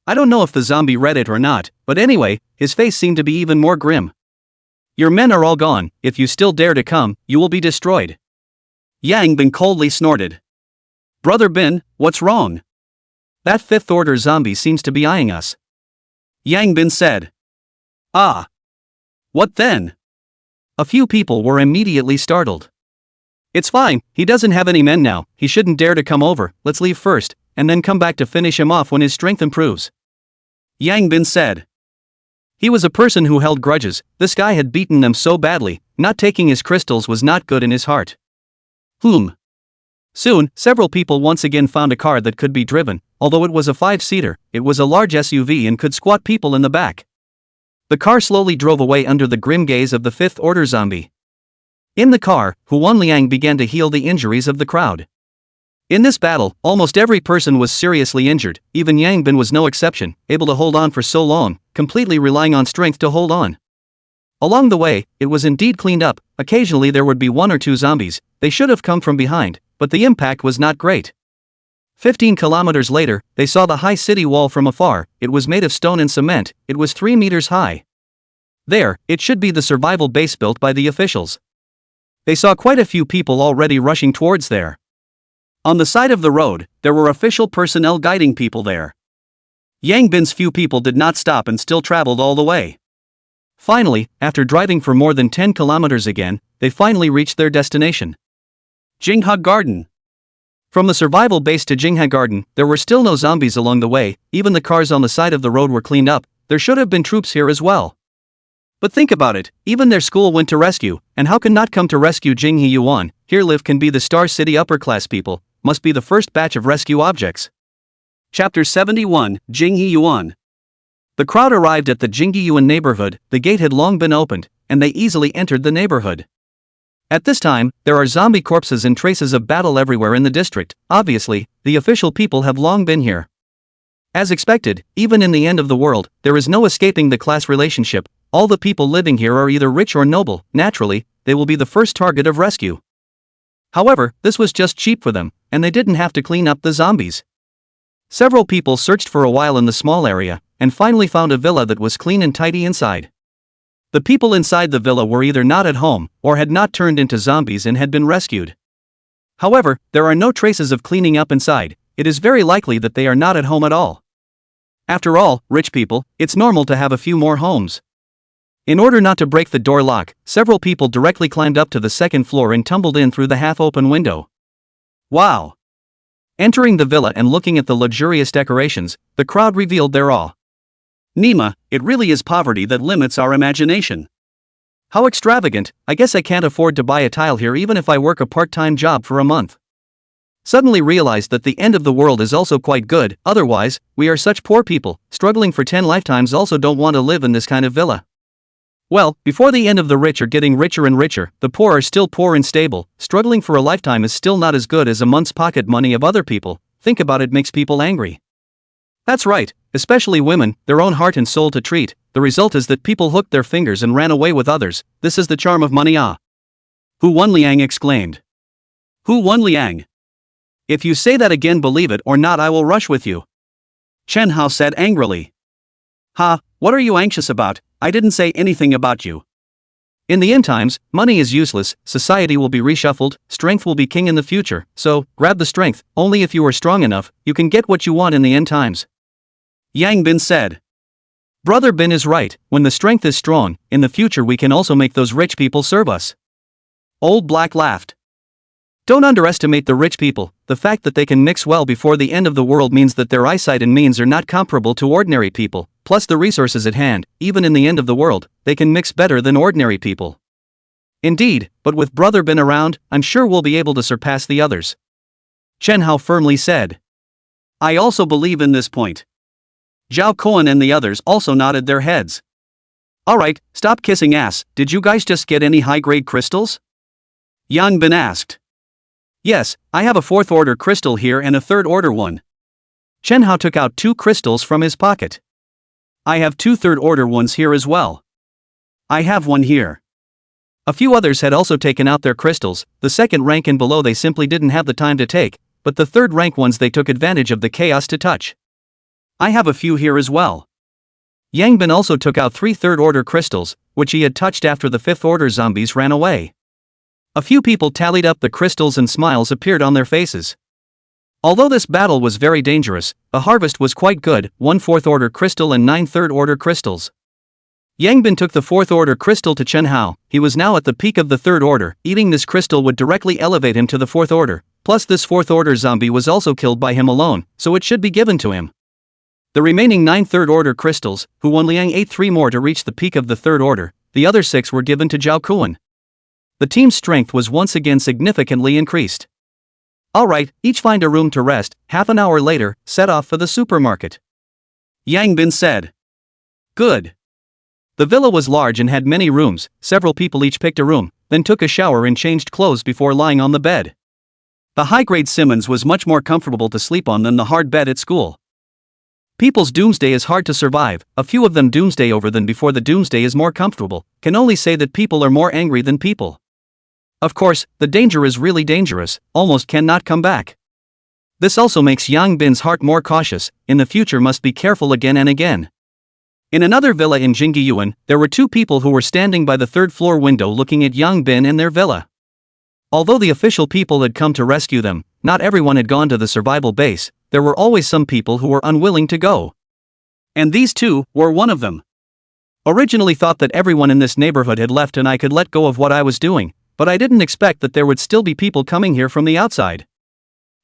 I don't know if the zombie read it or not, but anyway, his face seemed to be even more grim. Your men are all gone, if you still dare to come, you will be destroyed. Yang Bin coldly snorted. Brother Bin, what's wrong? That fifth order zombie seems to be eyeing us. Yang Bin said. Ah. What then? A few people were immediately startled. It's fine, he doesn't have any men now, he shouldn't dare to come over, let's leave first, and then come back to finish him off when his strength improves. Yang Bin said. He was a person who held grudges, this guy had beaten them so badly, not taking his crystals was not good in his heart. Soon, several people once again found a car that could be driven, although it was a 5-seater, it was a large SUV and could squat people in the back. The car slowly drove away under the grim gaze of the fifth order zombie. In the car, Huan Liang began to heal the injuries of the crowd. In this battle, almost every person was seriously injured, even Yang Bin was no exception, able to hold on for so long, completely relying on strength to hold on. Along the way, it was indeed cleaned up, occasionally there would be 1 or 2 zombies, they should have come from behind, but the impact was not great. 15 kilometers later, they saw the high city wall from afar, it was made of stone and cement, it was 3 meters high. There, it should be the survival base built by the officials. They saw quite a few people already rushing towards there. On the side of the road, there were official personnel guiding people there. Yang Bin's few people did not stop and still traveled all the way. Finally, after driving for more than 10 kilometers again, they finally reached their destination. Jingha Garden. From the survival base to Jingha Garden, there were still no zombies along the way, even the cars on the side of the road were cleaned up, there should have been troops here as well. But think about it, even their school went to rescue, and how can not come to rescue Jinghe Yuan, here live can be the Star City upper class people, must be the first batch of rescue objects. Chapter 71, Jinghe Yuan. The crowd arrived at the Jinghe Yuan neighborhood, the gate had long been opened, and they easily entered the neighborhood. At this time, there are zombie corpses and traces of battle everywhere in the district, obviously, the official people have long been here. As expected, even in the end of the world, there is no escaping the class relationship, all the people living here are either rich or noble, naturally, they will be the first target of rescue. However, this was just cheap for them, and they didn't have to clean up the zombies. Several people searched for a while in the small area, and finally found a villa that was clean and tidy inside. The people inside the villa were either not at home, or had not turned into zombies and had been rescued. However, there are no traces of cleaning up inside, it is very likely that they are not at home at all. After all, rich people, it's normal to have a few more homes. In order not to break the door lock, several people directly climbed up to the second floor and tumbled in through the half-open window. Wow! Entering the villa and looking at the luxurious decorations, the crowd revealed their awe. Nima, it really is poverty that limits our imagination. How extravagant, I guess I can't afford to buy a tile here even if I work a part-time job for a month. Suddenly realized that the end of the world is also quite good, otherwise, we are such poor people, struggling for 10 lifetimes also don't want to live in this kind of villa. Well, before the end of the rich are getting richer and richer, the poor are still poor and stable, struggling for a lifetime is still not as good as a month's pocket money of other people, think about it makes people angry. That's right, especially women, their own heart and soul to treat, the result is that people hooked their fingers and ran away with others, this is the charm of money ah! Huan Liang exclaimed. Huan Liang. If you say that again believe it or not I will rush with you. Chen Hao said angrily. Ha, what are you anxious about, I didn't say anything about you. In the end times, money is useless, society will be reshuffled, strength will be king in the future, so, grab the strength, only if you are strong enough, you can get what you want in the end times. Yang Bin said. Brother Bin is right, when the strength is strong, in the future we can also make those rich people serve us. Old Black laughed. Don't underestimate the rich people, the fact that they can mix well before the end of the world means that their eyesight and means are not comparable to ordinary people, plus the resources at hand, even in the end of the world, they can mix better than ordinary people. Indeed, but with Brother Bin around, I'm sure we'll be able to surpass the others. Chen Hao firmly said. I also believe in this point. Zhao Kuan and the others also nodded their heads. Alright, stop kissing ass, did you guys just get any high-grade crystals? Yang Bin asked. Yes, I have a 4th order crystal here and a 3rd order one. Chen Hao took out 2 crystals from his pocket. I have 2 3rd order ones here as well. I have one here. A few others had also taken out their crystals, the 2nd rank and below they simply didn't have the time to take, but the 3rd rank ones they took advantage of the chaos to touch. I have a few here as well. Yang Bin also took out 3 3rd order crystals, which he had touched after the 5th order zombies ran away. A few people tallied up the crystals and smiles appeared on their faces. Although this battle was very dangerous, the harvest was quite good, 1 4th order crystal and 9 3rd order crystals. Yang Bin took the 4th order crystal to Chen Hao, he was now at the peak of the 3rd order, eating this crystal would directly elevate him to the 4th order, plus this 4th order zombie was also killed by him alone, so it should be given to him. The remaining 9 3rd order crystals, Huan Liang ate 3 more to reach the peak of the 3rd order, the other 6 were given to Zhao Kuan. The team's strength was once again significantly increased. Alright, each find a room to rest, half an hour later, set off for the supermarket. Yang Bin said. Good. The villa was large and had many rooms, several people each picked a room, then took a shower and changed clothes before lying on the bed. The high-grade Simmons was much more comfortable to sleep on than the hard bed at school. People's doomsday is hard to survive, a few of them doomsday over than before the doomsday is more comfortable, can only say that people are more angry than people. Of course, the danger is really dangerous, almost cannot come back. This also makes Yang Bin's heart more cautious, in the future must be careful again and again. In another villa in Jingyuan, there were 2 people who were standing by the 3rd floor window looking at Yang Bin and their villa. Although the official people had come to rescue them, not everyone had gone to the survival base, there were always some people who were unwilling to go. And these 2 were one of them. Originally thought that everyone in this neighborhood had left and I could let go of what I was doing, but I didn't expect that there would still be people coming here from the outside.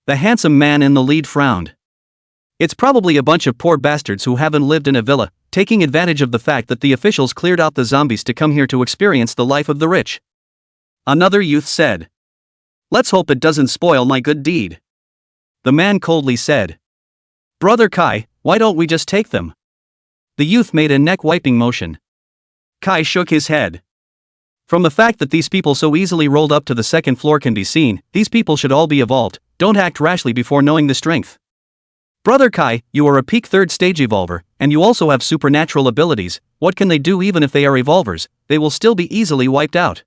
The handsome man in the lead frowned. It's probably a bunch of poor bastards who haven't lived in a villa, taking advantage of the fact that the officials cleared out the zombies to come here to experience the life of the rich. Another youth said. Let's hope it doesn't spoil my good deed. The man coldly said. Brother Kai, why don't we just take them? The youth made a neck-wiping motion. Kai shook his head. From the fact that these people so easily rolled up to the 2nd floor can be seen, these people should all be evolved, don't act rashly before knowing the strength. Brother Kai, you are a peak 3rd stage evolver, and you also have supernatural abilities, what can they do even if they are evolvers, they will still be easily wiped out.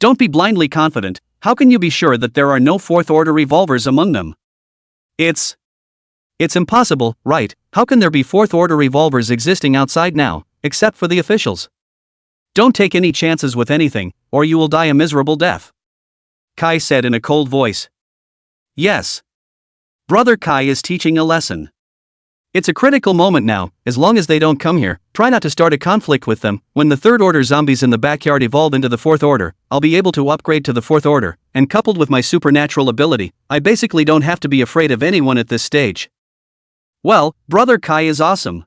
Don't be blindly confident, how can you be sure that there are no 4th order evolvers among them? It's impossible, right, how can there be 4th order evolvers existing outside now, except for the officials? Don't take any chances with anything, or you will die a miserable death. Kai said in a cold voice. Yes. Brother Kai is teaching a lesson. It's a critical moment now, as long as they don't come here, try not to start a conflict with them. When the 3rd order zombies in the backyard evolve into the 4th order, I'll be able to upgrade to the 4th order, and coupled with my supernatural ability, I basically don't have to be afraid of anyone at this stage. Well, Brother Kai is awesome.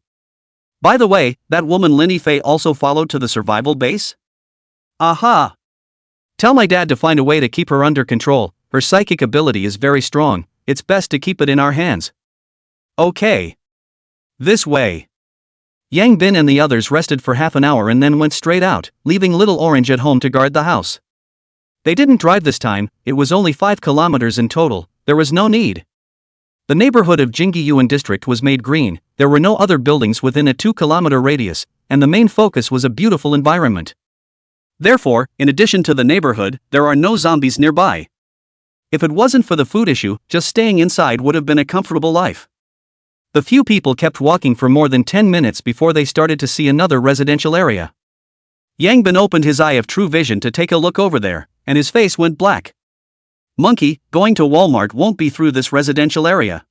By the way, that woman Lin Yifei also followed to the survival base? Aha! Tell my dad to find a way to keep her under control, her psychic ability is very strong, it's best to keep it in our hands. Okay. This way. Yang Bin and the others rested for half an hour and then went straight out, leaving Little Orange at home to guard the house. They didn't drive this time, it was only 5 kilometers in total, there was no need. The neighborhood of Jingyuan district was made green, there were no other buildings within a 2-kilometer radius, and the main focus was a beautiful environment. Therefore, in addition to the neighborhood, there are no zombies nearby. If it wasn't for the food issue, just staying inside would have been a comfortable life. The few people kept walking for more than 10 minutes before they started to see another residential area. Yang Bin opened his eye of true vision to take a look over there, and his face went black. Monkey, going to Walmart won't be through this residential area.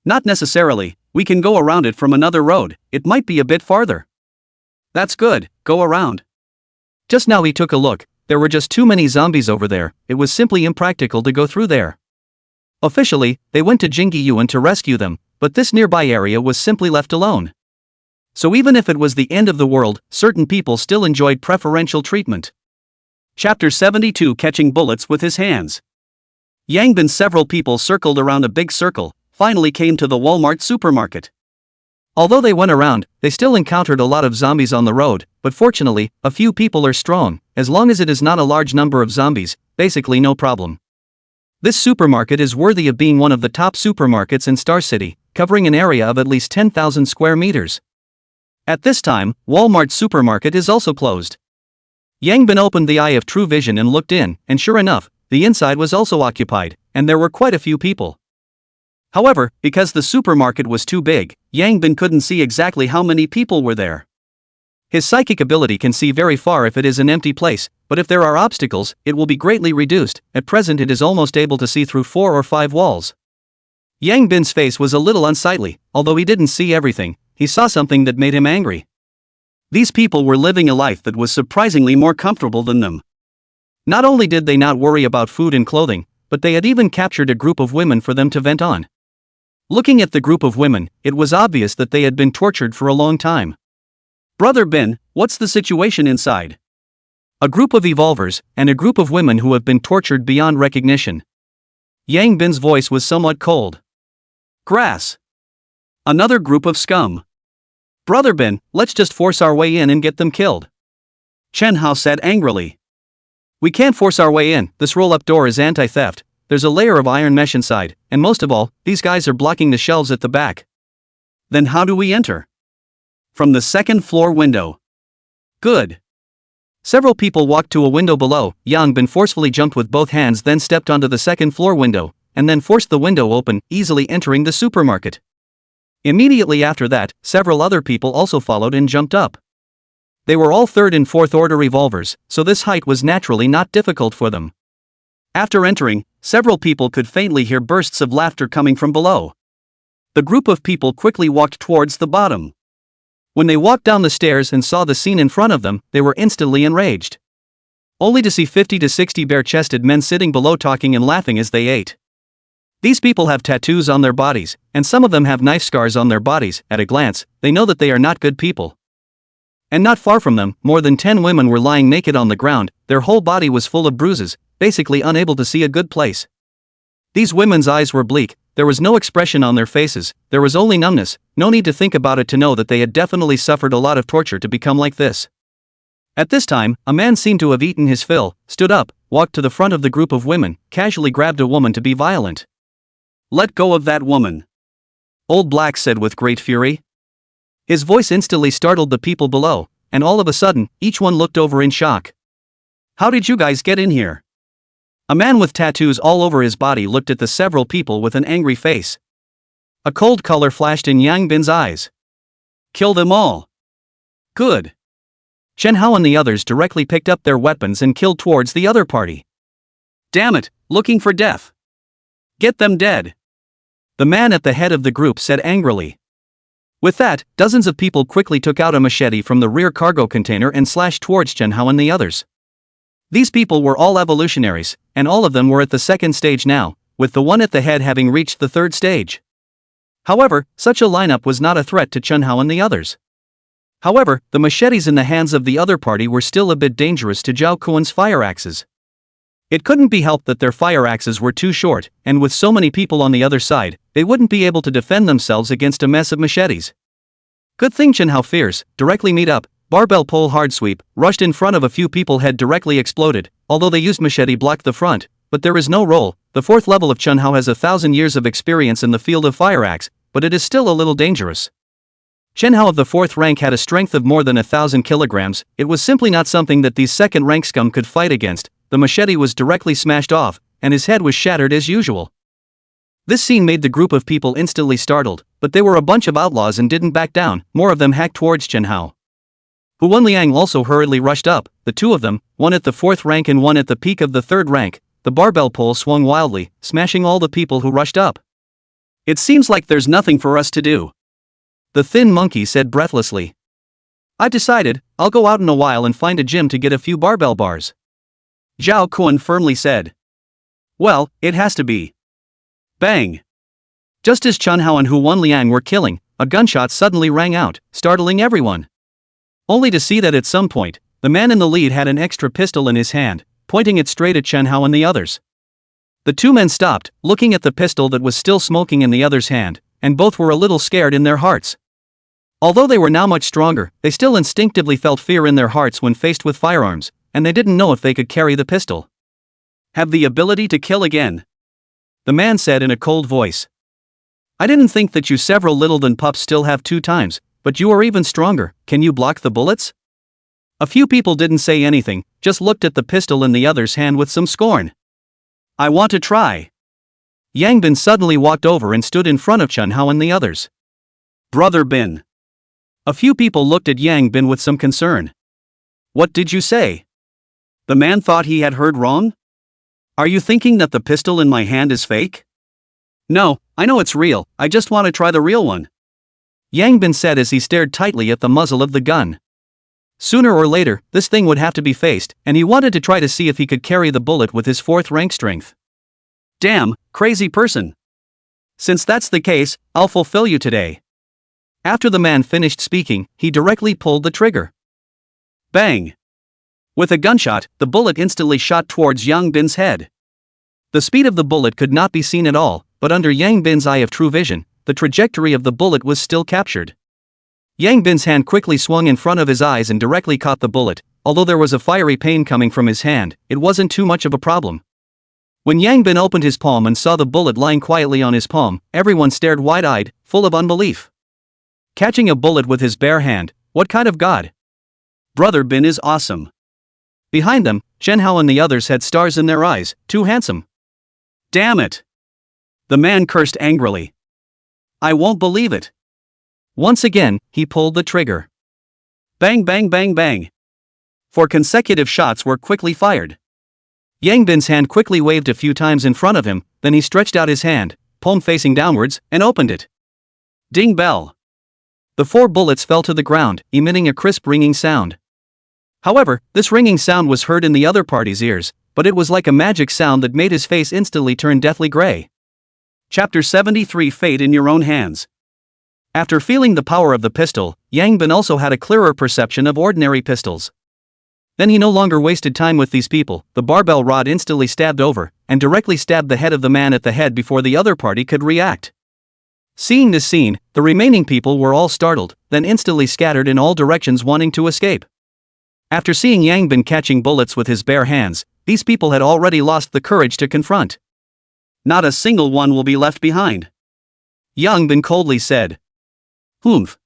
Not necessarily, we can go around it from another road, it might be a bit farther. That's good, go around. Just now he took a look, there were just too many zombies over there, it was simply impractical to go through there. Officially, they went to Jingi Yuan to rescue them, but this nearby area was simply left alone. So even if it was the end of the world, certain people still enjoyed preferential treatment. Chapter 72 Catching Bullets with His Hands. Yang Bin several people circled around a big circle, finally came to the Walmart supermarket. Although they went around, they still encountered a lot of zombies on the road, but fortunately, a few people are strong, as long as it is not a large number of zombies, basically no problem. This supermarket is worthy of being one of the top supermarkets in Star City, covering an area of at least 10,000 square meters. At this time, Walmart supermarket is also closed. Yang Bin opened the eye of true vision and looked in, and sure enough, the inside was also occupied, and there were quite a few people. However, because the supermarket was too big, Yang Bin couldn't see exactly how many people were there. His psychic ability can see very far if it is an empty place, but if there are obstacles, it will be greatly reduced. At present it is almost able to see through 4 or 5 walls. Yang Bin's face was a little unsightly, although he didn't see everything, he saw something that made him angry. These people were living a life that was surprisingly more comfortable than them. Not only did they not worry about food and clothing, but they had even captured a group of women for them to vent on. Looking at the group of women, it was obvious that they had been tortured for a long time. Brother Bin, what's the situation inside? A group of evolvers, and a group of women who have been tortured beyond recognition. Yang Bin's voice was somewhat cold. Grass. Another group of scum. Brother Bin, let's just force our way in and get them killed. Chen Hao said angrily. We can't force our way in, this roll-up door is anti-theft, there's a layer of iron mesh inside, and most of all, these guys are blocking the shelves at the back. Then how do we enter? From the second floor window. Good. Several people walked to a window below. Yang Bin forcefully jumped with both hands, then stepped onto the second floor window, and then forced the window open, easily entering the supermarket. Immediately after that, several other people also followed and jumped up. They were all 3rd and 4th order evolvers, so this height was naturally not difficult for them. After entering, several people could faintly hear bursts of laughter coming from below. The group of people quickly walked towards the bottom. When they walked down the stairs and saw the scene in front of them, they were instantly enraged. Only to see 50 to 60 bare-chested men sitting below talking and laughing as they ate. These people have tattoos on their bodies, and some of them have knife scars on their bodies. At a glance, they know that they are not good people. And not far from them, more than 10 women were lying naked on the ground, their whole body was full of bruises, basically unable to see a good place. These women's eyes were bleak, there was no expression on their faces, there was only numbness, no need to think about it to know that they had definitely suffered a lot of torture to become like this. At this time, a man seemed to have eaten his fill, stood up, walked to the front of the group of women, casually grabbed a woman to be violent. Let go of that woman. Old Black said with great fury. His voice instantly startled the people below, and all of a sudden, each one looked over in shock. How did you guys get in here? A man with tattoos all over his body looked at the several people with an angry face. A cold color flashed in Yang Bin's eyes. Kill them all. Good. Chen Hao and the others directly picked up their weapons and killed towards the other party. Damn it, looking for death. Get them dead. The man at the head of the group said angrily. With that, dozens of people quickly took out a machete from the rear cargo container and slashed towards Chen Hao and the others. These people were all evolutionaries, and all of them were at the 2nd stage now, with the one at the head having reached the 3rd stage. However, such a lineup was not a threat to Chen Hao and the others. However, the machetes in the hands of the other party were still a bit dangerous to Zhao Kuan's fire axes. It couldn't be helped that their fire axes were too short, and with so many people on the other side, they wouldn't be able to defend themselves against a mess of machetes. Good thing Chen Hao fierce, directly meet up, barbell pole hard sweep, rushed in front of a few people head directly exploded, although they used machete blocked the front, but there is no roll. The 4th level of Chen Hao has 1,000 years of experience in the field of fire axe, but it is still a little dangerous. Chen Hao of the 4th rank had a strength of more than 1,000 kilograms, it was simply not something that these 2nd rank scum could fight against. The machete was directly smashed off, and his head was shattered as usual. This scene made the group of people instantly startled, but they were a bunch of outlaws and didn't back down, more of them hacked towards Chen Hao. Hu Wenliang also hurriedly rushed up, the two of them, one at the fourth rank and one at the peak of the third rank. The barbell pole swung wildly, smashing all the people who rushed up. It seems like there's nothing for us to do, the thin monkey said breathlessly. I've decided, I'll go out in a while and find a gym to get a few barbell bars, Zhao Kun firmly said. Well, it has to be. Bang! Just as Chen Hao and Hu Wenliang were killing, a gunshot suddenly rang out, startling everyone. Only to see that at some point, the man in the lead had an extra pistol in his hand, pointing it straight at Chen Hao and the others. The two men stopped, looking at the pistol that was still smoking in the other's hand, and both were a little scared in their hearts. Although they were now much stronger, they still instinctively felt fear in their hearts when faced with firearms, and they didn't know if they could carry the pistol. Have the ability to kill again, the man said in a cold voice. I didn't think that you several little than pups still have 2 times, but you are even stronger. Can you block the bullets? A few people didn't say anything, just looked at the pistol in the other's hand with some scorn. I want to try. Yang Bin suddenly walked over and stood in front of Chen Hao and the others. Brother Bin. A few people looked at Yang Bin with some concern. What did you say? The man thought he had heard wrong? Are you thinking that the pistol in my hand is fake? No, I know it's real, I just want to try the real one, Yang Bin said as he stared tightly at the muzzle of the gun. Sooner or later, this thing would have to be faced, and he wanted to try to see if he could carry the bullet with his 4th rank strength. Damn, crazy person. Since that's the case, I'll fulfill you today. After the man finished speaking, he directly pulled the trigger. Bang! With a gunshot, the bullet instantly shot towards Yang Bin's head. The speed of the bullet could not be seen at all, but under Yang Bin's eye of true vision, the trajectory of the bullet was still captured. Yang Bin's hand quickly swung in front of his eyes and directly caught the bullet. Although there was a fiery pain coming from his hand, it wasn't too much of a problem. When Yang Bin opened his palm and saw the bullet lying quietly on his palm, everyone stared wide-eyed, full of unbelief. Catching a bullet with his bare hand, what kind of god? Brother Bin is awesome. Behind them, Chen Hao and the others had stars in their eyes, too handsome. Damn it! The man cursed angrily. I won't believe it. Once again, he pulled the trigger. Bang bang bang bang. 4 consecutive shots were quickly fired. Yang Bin's hand quickly waved a few times in front of him, then he stretched out his hand, palm facing downwards, and opened it. Ding bell. The 4 bullets fell to the ground, emitting a crisp ringing sound. However, this ringing sound was heard in the other party's ears, but it was like a magic sound that made his face instantly turn deathly gray. Chapter 73 Fate in Your Own Hands. After feeling the power of the pistol, Yang Bin also had a clearer perception of ordinary pistols. Then he no longer wasted time with these people. The barbell rod instantly stabbed over, and directly stabbed the head of the man at the head before the other party could react. Seeing this scene, the remaining people were all startled, then instantly scattered in all directions wanting to escape. After seeing Yang Bin catching bullets with his bare hands, these people had already lost the courage to confront. Not a single one will be left behind, Yang Bin coldly said. Humph.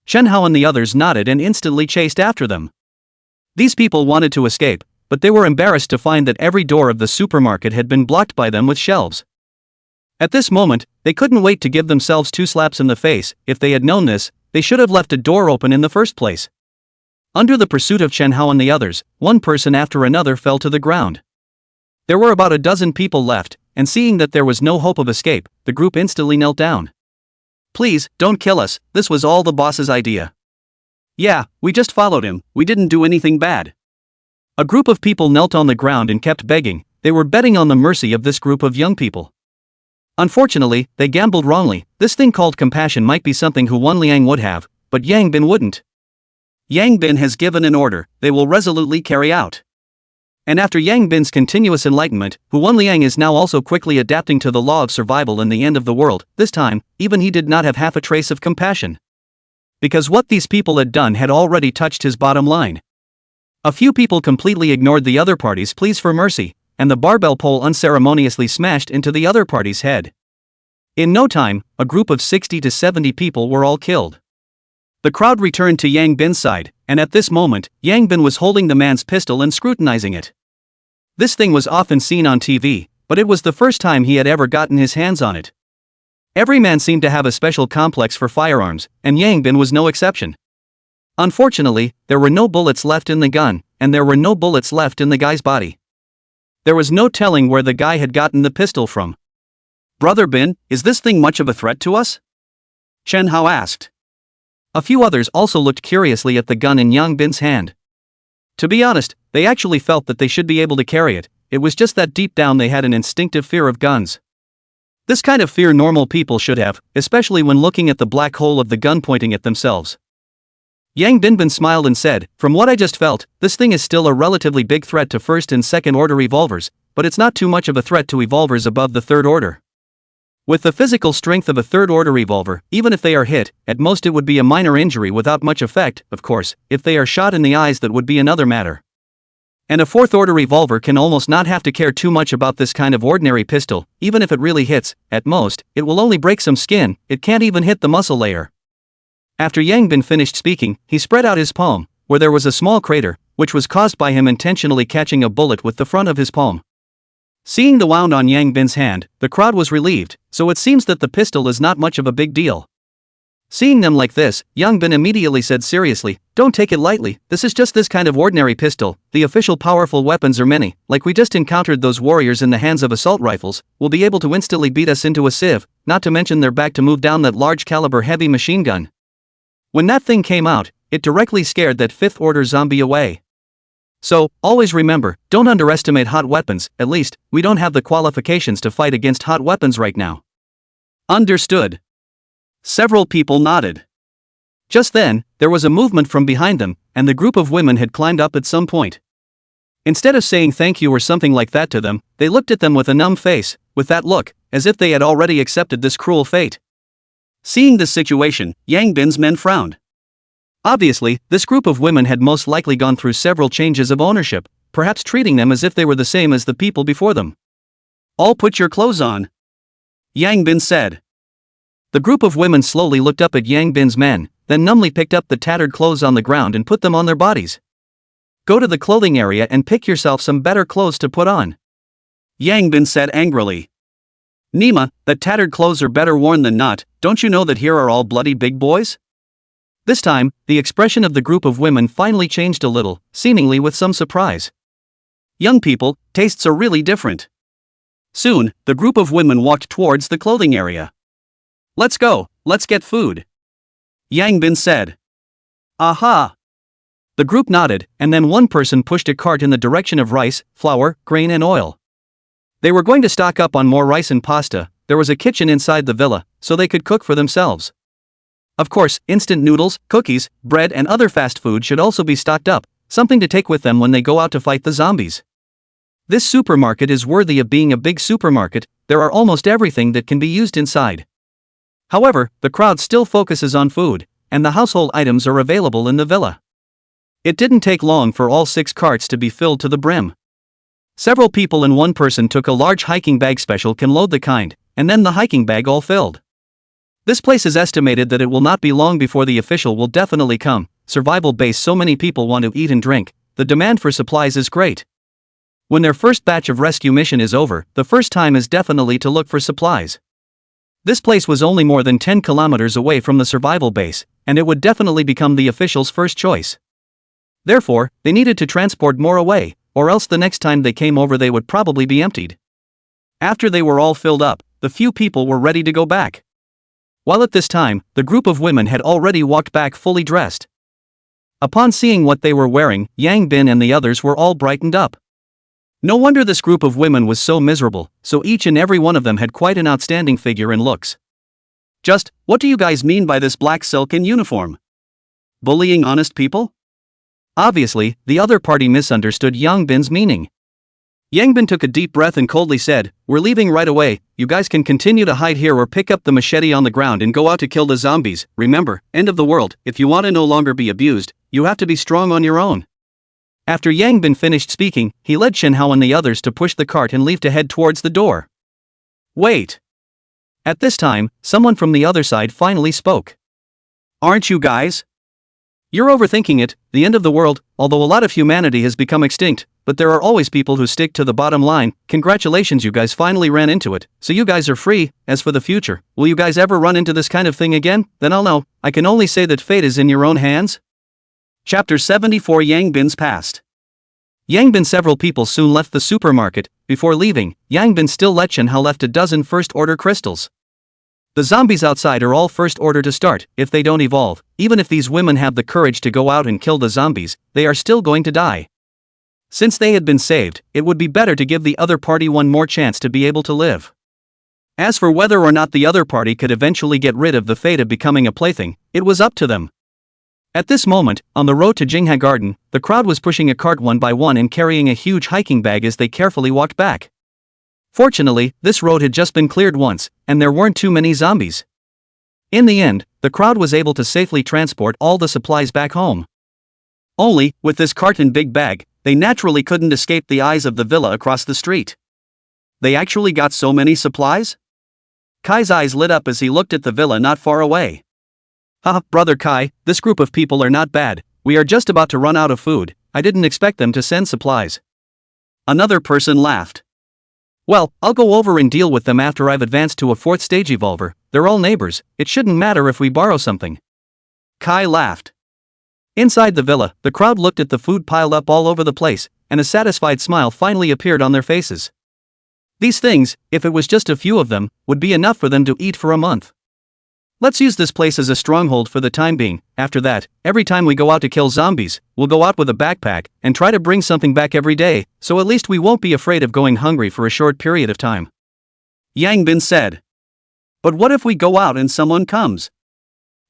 Chen Hao and the others nodded and instantly chased after them. These people wanted to escape, but they were embarrassed to find that every door of the supermarket had been blocked by them with shelves. At this moment, they couldn't wait to give themselves 2 slaps in the face. If they had known this, they should have left a door open in the first place. Under the pursuit of Chen Hao and the others, one person after another fell to the ground. There were about a dozen people left, and seeing that there was no hope of escape, the group instantly knelt down. Please, don't kill us, this was all the boss's idea. Yeah, we just followed him, we didn't do anything bad. A group of people knelt on the ground and kept begging. They were betting on the mercy of this group of young people. Unfortunately, they gambled wrongly. This thing called compassion might be something Hu Wenliang would have, but Yang Bin wouldn't. Yang Bin has given an order, they will resolutely carry out. And after Yang Bin's continuous enlightenment, Hu Wenliang is now also quickly adapting to the law of survival in the end of the world. This time, even he did not have half a trace of compassion. Because what these people had done had already touched his bottom line. A few people completely ignored the other party's pleas for mercy, and the barbell pole unceremoniously smashed into the other party's head. In no time, a group of 60 to 70 people were all killed. The crowd returned to Yang Bin's side, and at this moment, Yang Bin was holding the man's pistol and scrutinizing it. This thing was often seen on TV, but it was the first time he had ever gotten his hands on it. Every man seemed to have a special complex for firearms, and Yang Bin was no exception. Unfortunately, there were no bullets left in the gun, and there were no bullets left in the guy's body. There was no telling where the guy had gotten the pistol from. "Brother Bin, is this thing much of a threat to us?" Chen Hao asked. A few others also looked curiously at the gun in Yang Bin's hand. To be honest, they actually felt that they should be able to carry it, it was just that deep down they had an instinctive fear of guns. This kind of fear normal people should have, especially when looking at the black hole of the gun pointing at themselves. Yang Binbin smiled and said, "From what I just felt, this thing is still a relatively big threat to first and second order revolvers, but it's not too much of a threat to revolvers above the third order. With the physical strength of a third order revolver, even if they are hit, at most it would be a minor injury without much effect, of course, if they are shot in the eyes that would be another matter. And a fourth order revolver can almost not have to care too much about this kind of ordinary pistol, even if it really hits, at most, it will only break some skin, it can't even hit the muscle layer." After Yang Bin finished speaking, he spread out his palm, where there was a small crater, which was caused by him intentionally catching a bullet with the front of his palm. Seeing the wound on Yang Bin's hand, the crowd was relieved, so it seems that the pistol is not much of a big deal. Seeing them like this, Yang Bin immediately said seriously, "Don't take it lightly, this is just this kind of ordinary pistol, the official powerful weapons are many, like we just encountered those warriors in the hands of assault rifles, will be able to instantly beat us into a sieve, not to mention they're back to move down that large caliber heavy machine gun. When that thing came out, it directly scared that fifth order zombie away. So, always remember, don't underestimate hot weapons, at least, we don't have the qualifications to fight against hot weapons right now." "Understood." Several people nodded. Just then, there was a movement from behind them, and the group of women had climbed up at some point. Instead of saying thank you or something like that to them, they looked at them with a numb face, with that look, as if they had already accepted this cruel fate. Seeing this situation, Yang Bin's men frowned. Obviously, this group of women had most likely gone through several changes of ownership, perhaps treating them as if they were the same as the people before them. "All put your clothes on," Yang Bin said. The group of women slowly looked up at Yang Bin's men, then numbly picked up the tattered clothes on the ground and put them on their bodies. "Go to the clothing area and pick yourself some better clothes to put on," Yang Bin said angrily. "Nima, that tattered clothes are better worn than not, don't you know that here are all bloody big boys?" This time, the expression of the group of women finally changed a little, seemingly with some surprise. Young people, tastes are really different. Soon, the group of women walked towards the clothing area. "Let's go, let's get food," Yang Bin said. "Aha!" The group nodded, and then one person pushed a cart in the direction of rice, flour, grain and oil. They were going to stock up on more rice and pasta. There was a kitchen inside the villa, so they could cook for themselves. Of course, instant noodles, cookies, bread and other fast food should also be stocked up, something to take with them when they go out to fight the zombies. This supermarket is worthy of being a big supermarket, there are almost everything that can be used inside. However, the crowd still focuses on food, and the household items are available in the villa. It didn't take long for all 6 carts to be filled to the brim. Several people and one person took a large hiking bag, special can load the kind, and then the hiking bag all filled. This place is estimated that it will not be long before the official will definitely come. Survival base, so many people want to eat and drink, the demand for supplies is great. When their first batch of rescue mission is over, the first time is definitely to look for supplies. This place was only more than 10 kilometers away from the survival base, and it would definitely become the official's first choice. Therefore, they needed to transport more away, or else the next time they came over they would probably be emptied. After they were all filled up, the few people were ready to go back. While at this time, the group of women had already walked back fully dressed. Upon seeing what they were wearing, Yang Bin and the others were all brightened up. No wonder this group of women was so miserable, so each and every one of them had quite an outstanding figure and looks. "Just, what do you guys mean by this black silk and uniform? Bullying honest people?" Obviously, the other party misunderstood Yang Bin's meaning. Yang Bin took a deep breath and coldly said, "We're leaving right away, you guys can continue to hide here or pick up the machete on the ground and go out to kill the zombies. Remember, end of the world, if you want to no longer be abused, you have to be strong on your own." After Yang Bin finished speaking, he led Shen Hao and the others to push the cart and leave to head towards the door. "Wait." At this time, someone from the other side finally spoke. "Aren't you guys? You're overthinking it, the end of the world, although a lot of humanity has become extinct, but there are always people who stick to the bottom line. Congratulations, you guys finally ran into it, so you guys are free. As for the future, will you guys ever run into this kind of thing again? Then I'll know. I can only say that fate is in your own hands." Chapter 74 Yang Bin's Past. Yang Bin. Several people soon left the supermarket. Before leaving, Yang Bin still let Chen Hao left a dozen first-order crystals. The zombies outside are all first order to start. If they don't evolve, even if these women have the courage to go out and kill the zombies, they are still going to die. Since they had been saved, it would be better to give the other party one more chance to be able to live. As for whether or not the other party could eventually get rid of the fate of becoming a plaything, it was up to them. At this moment, on the road to Jingha Garden, the crowd was pushing a cart one by one and carrying a huge hiking bag as they carefully walked back. Fortunately, this road had just been cleared once, and there weren't too many zombies. In the end, the crowd was able to safely transport all the supplies back home. Only, with this cart and big bag, they naturally couldn't escape the eyes of the villa across the street. They actually got so many supplies? Kai's eyes lit up as he looked at the villa not far away. Haha, brother Kai, this group of people are not bad. We are just about to run out of food. I didn't expect them to send supplies. Another person laughed. Well, I'll go over and deal with them after I've advanced to a 4th stage evolver. They're all neighbors, it shouldn't matter if we borrow something. Kai laughed. Inside the villa, the crowd looked at the food piled up all over the place, and a satisfied smile finally appeared on their faces. These things, if it was just a few of them, would be enough for them to eat for a month. Let's use this place as a stronghold for the time being. After that, every time we go out to kill zombies, we'll go out with a backpack and try to bring something back every day, so at least we won't be afraid of going hungry for a short period of time. Yang Bin said. But what if we go out and someone comes?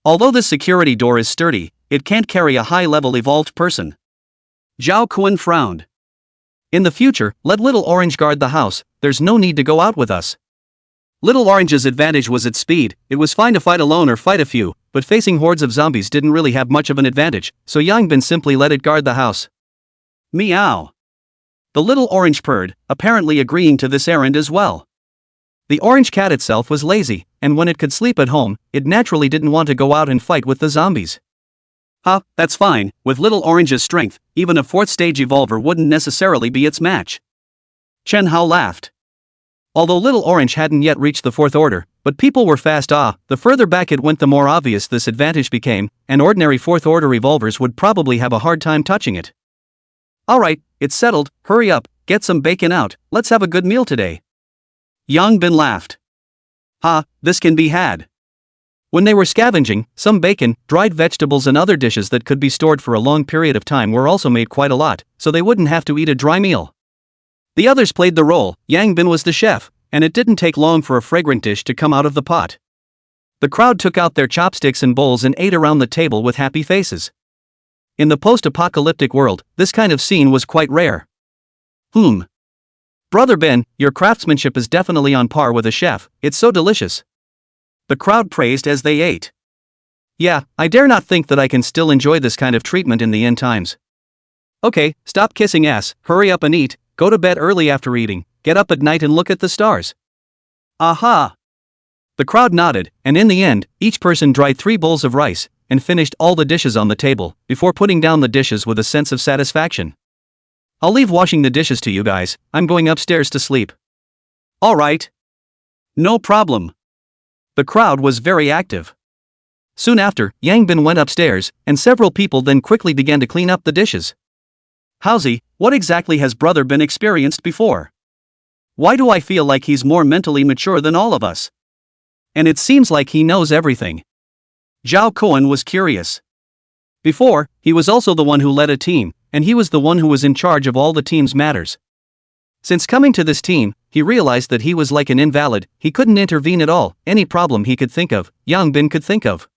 Although this security door is sturdy, it can't carry a high-level evolved person. Zhao Kun frowned. In the future, let Little Orange guard the house. There's no need to go out with us. Little Orange's advantage was its speed. It was fine to fight alone or fight a few, but facing hordes of zombies didn't really have much of an advantage, so Yang Bin simply let it guard the house. Meow. The Little Orange purred, apparently agreeing to this errand as well. The orange cat itself was lazy, and when it could sleep at home, it naturally didn't want to go out and fight with the zombies. That's fine. With Little Orange's strength, even a 4th stage evolver wouldn't necessarily be its match. Chen Hao laughed. Although Little Orange hadn't yet reached the 4th order, but people were fast. The further back it went, the more obvious this advantage became, and ordinary 4th order evolvers would probably have a hard time touching it. Alright, it's settled, hurry up, get some bacon out, let's have a good meal today. Yang Bin laughed. This can be had. When they were scavenging, some bacon, dried vegetables and other dishes that could be stored for a long period of time were also made quite a lot, so they wouldn't have to eat a dry meal. The others played the role. Yang Bin was the chef, and it didn't take long for a fragrant dish to come out of the pot. The crowd took out their chopsticks and bowls and ate around the table with happy faces. In the post-apocalyptic world, this kind of scene was quite rare. Brother Ben, your craftsmanship is definitely on par with a chef, it's so delicious. The crowd praised as they ate. Yeah, I dare not think that I can still enjoy this kind of treatment in the end times. Okay, stop kissing ass, hurry up and eat. Go to bed early after eating, get up at night and look at the stars. Aha! The crowd nodded, and in the end, each person dried 3 bowls of rice, and finished all the dishes on the table, before putting down the dishes with a sense of satisfaction. I'll leave washing the dishes to you guys, I'm going upstairs to sleep. Alright. No problem. The crowd was very active. Soon after, Yang Bin went upstairs, and several people then quickly began to clean up the dishes. Howsy, what exactly has Brother Ben experienced before? Why do I feel like he's more mentally mature than all of us? And it seems like he knows everything. Zhao Kun was curious. Before, he was also the one who led a team, and he was the one who was in charge of all the team's matters. Since coming to this team, he realized that he was like an invalid. He couldn't intervene at all. Any problem he could think of, Yang Bin could think of.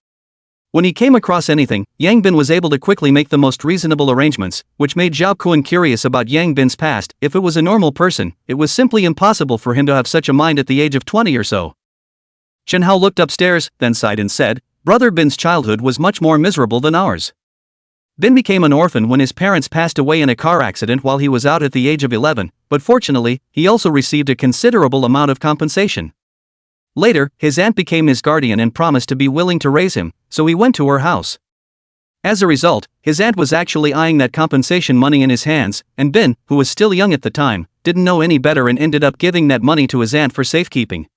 When he came across anything, Yang Bin was able to quickly make the most reasonable arrangements, which made Zhao Kun curious about Yang Bin's past. If it was a normal person, it was simply impossible for him to have such a mind at the age of 20 or so. Chen Hao looked upstairs, then sighed and said, Brother Bin's childhood was much more miserable than ours. Bin became an orphan when his parents passed away in a car accident while he was out at the age of 11, but fortunately, he also received a considerable amount of compensation. Later, his aunt became his guardian and promised to be willing to raise him, so he went to her house. As a result, his aunt was actually eyeing that compensation money in his hands, and Bin, who was still young at the time, didn't know any better and ended up giving that money to his aunt for safekeeping.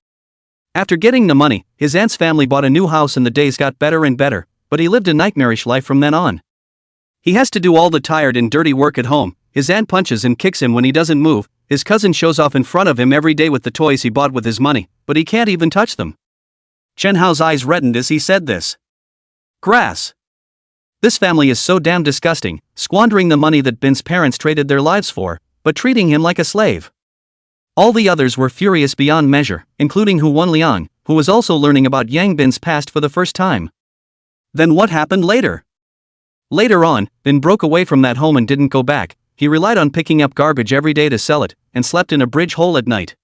After getting the money, his aunt's family bought a new house and the days got better and better, but he lived a nightmarish life from then on. He has to do all the tired and dirty work at home, his aunt punches and kicks him when he doesn't move, his cousin shows off in front of him every day with the toys he bought with his money, but he can't even touch them. Chen Hao's eyes reddened as he said this. Grass. This family is so damn disgusting, squandering the money that Bin's parents traded their lives for, but treating him like a slave. All the others were furious beyond measure, including Hu Wenliang, who was also learning about Yang Bin's past for the first time. Then what happened later? Later on, Bin broke away from that home and didn't go back. He relied on picking up garbage every day to sell it, and slept in a bridge hole at night.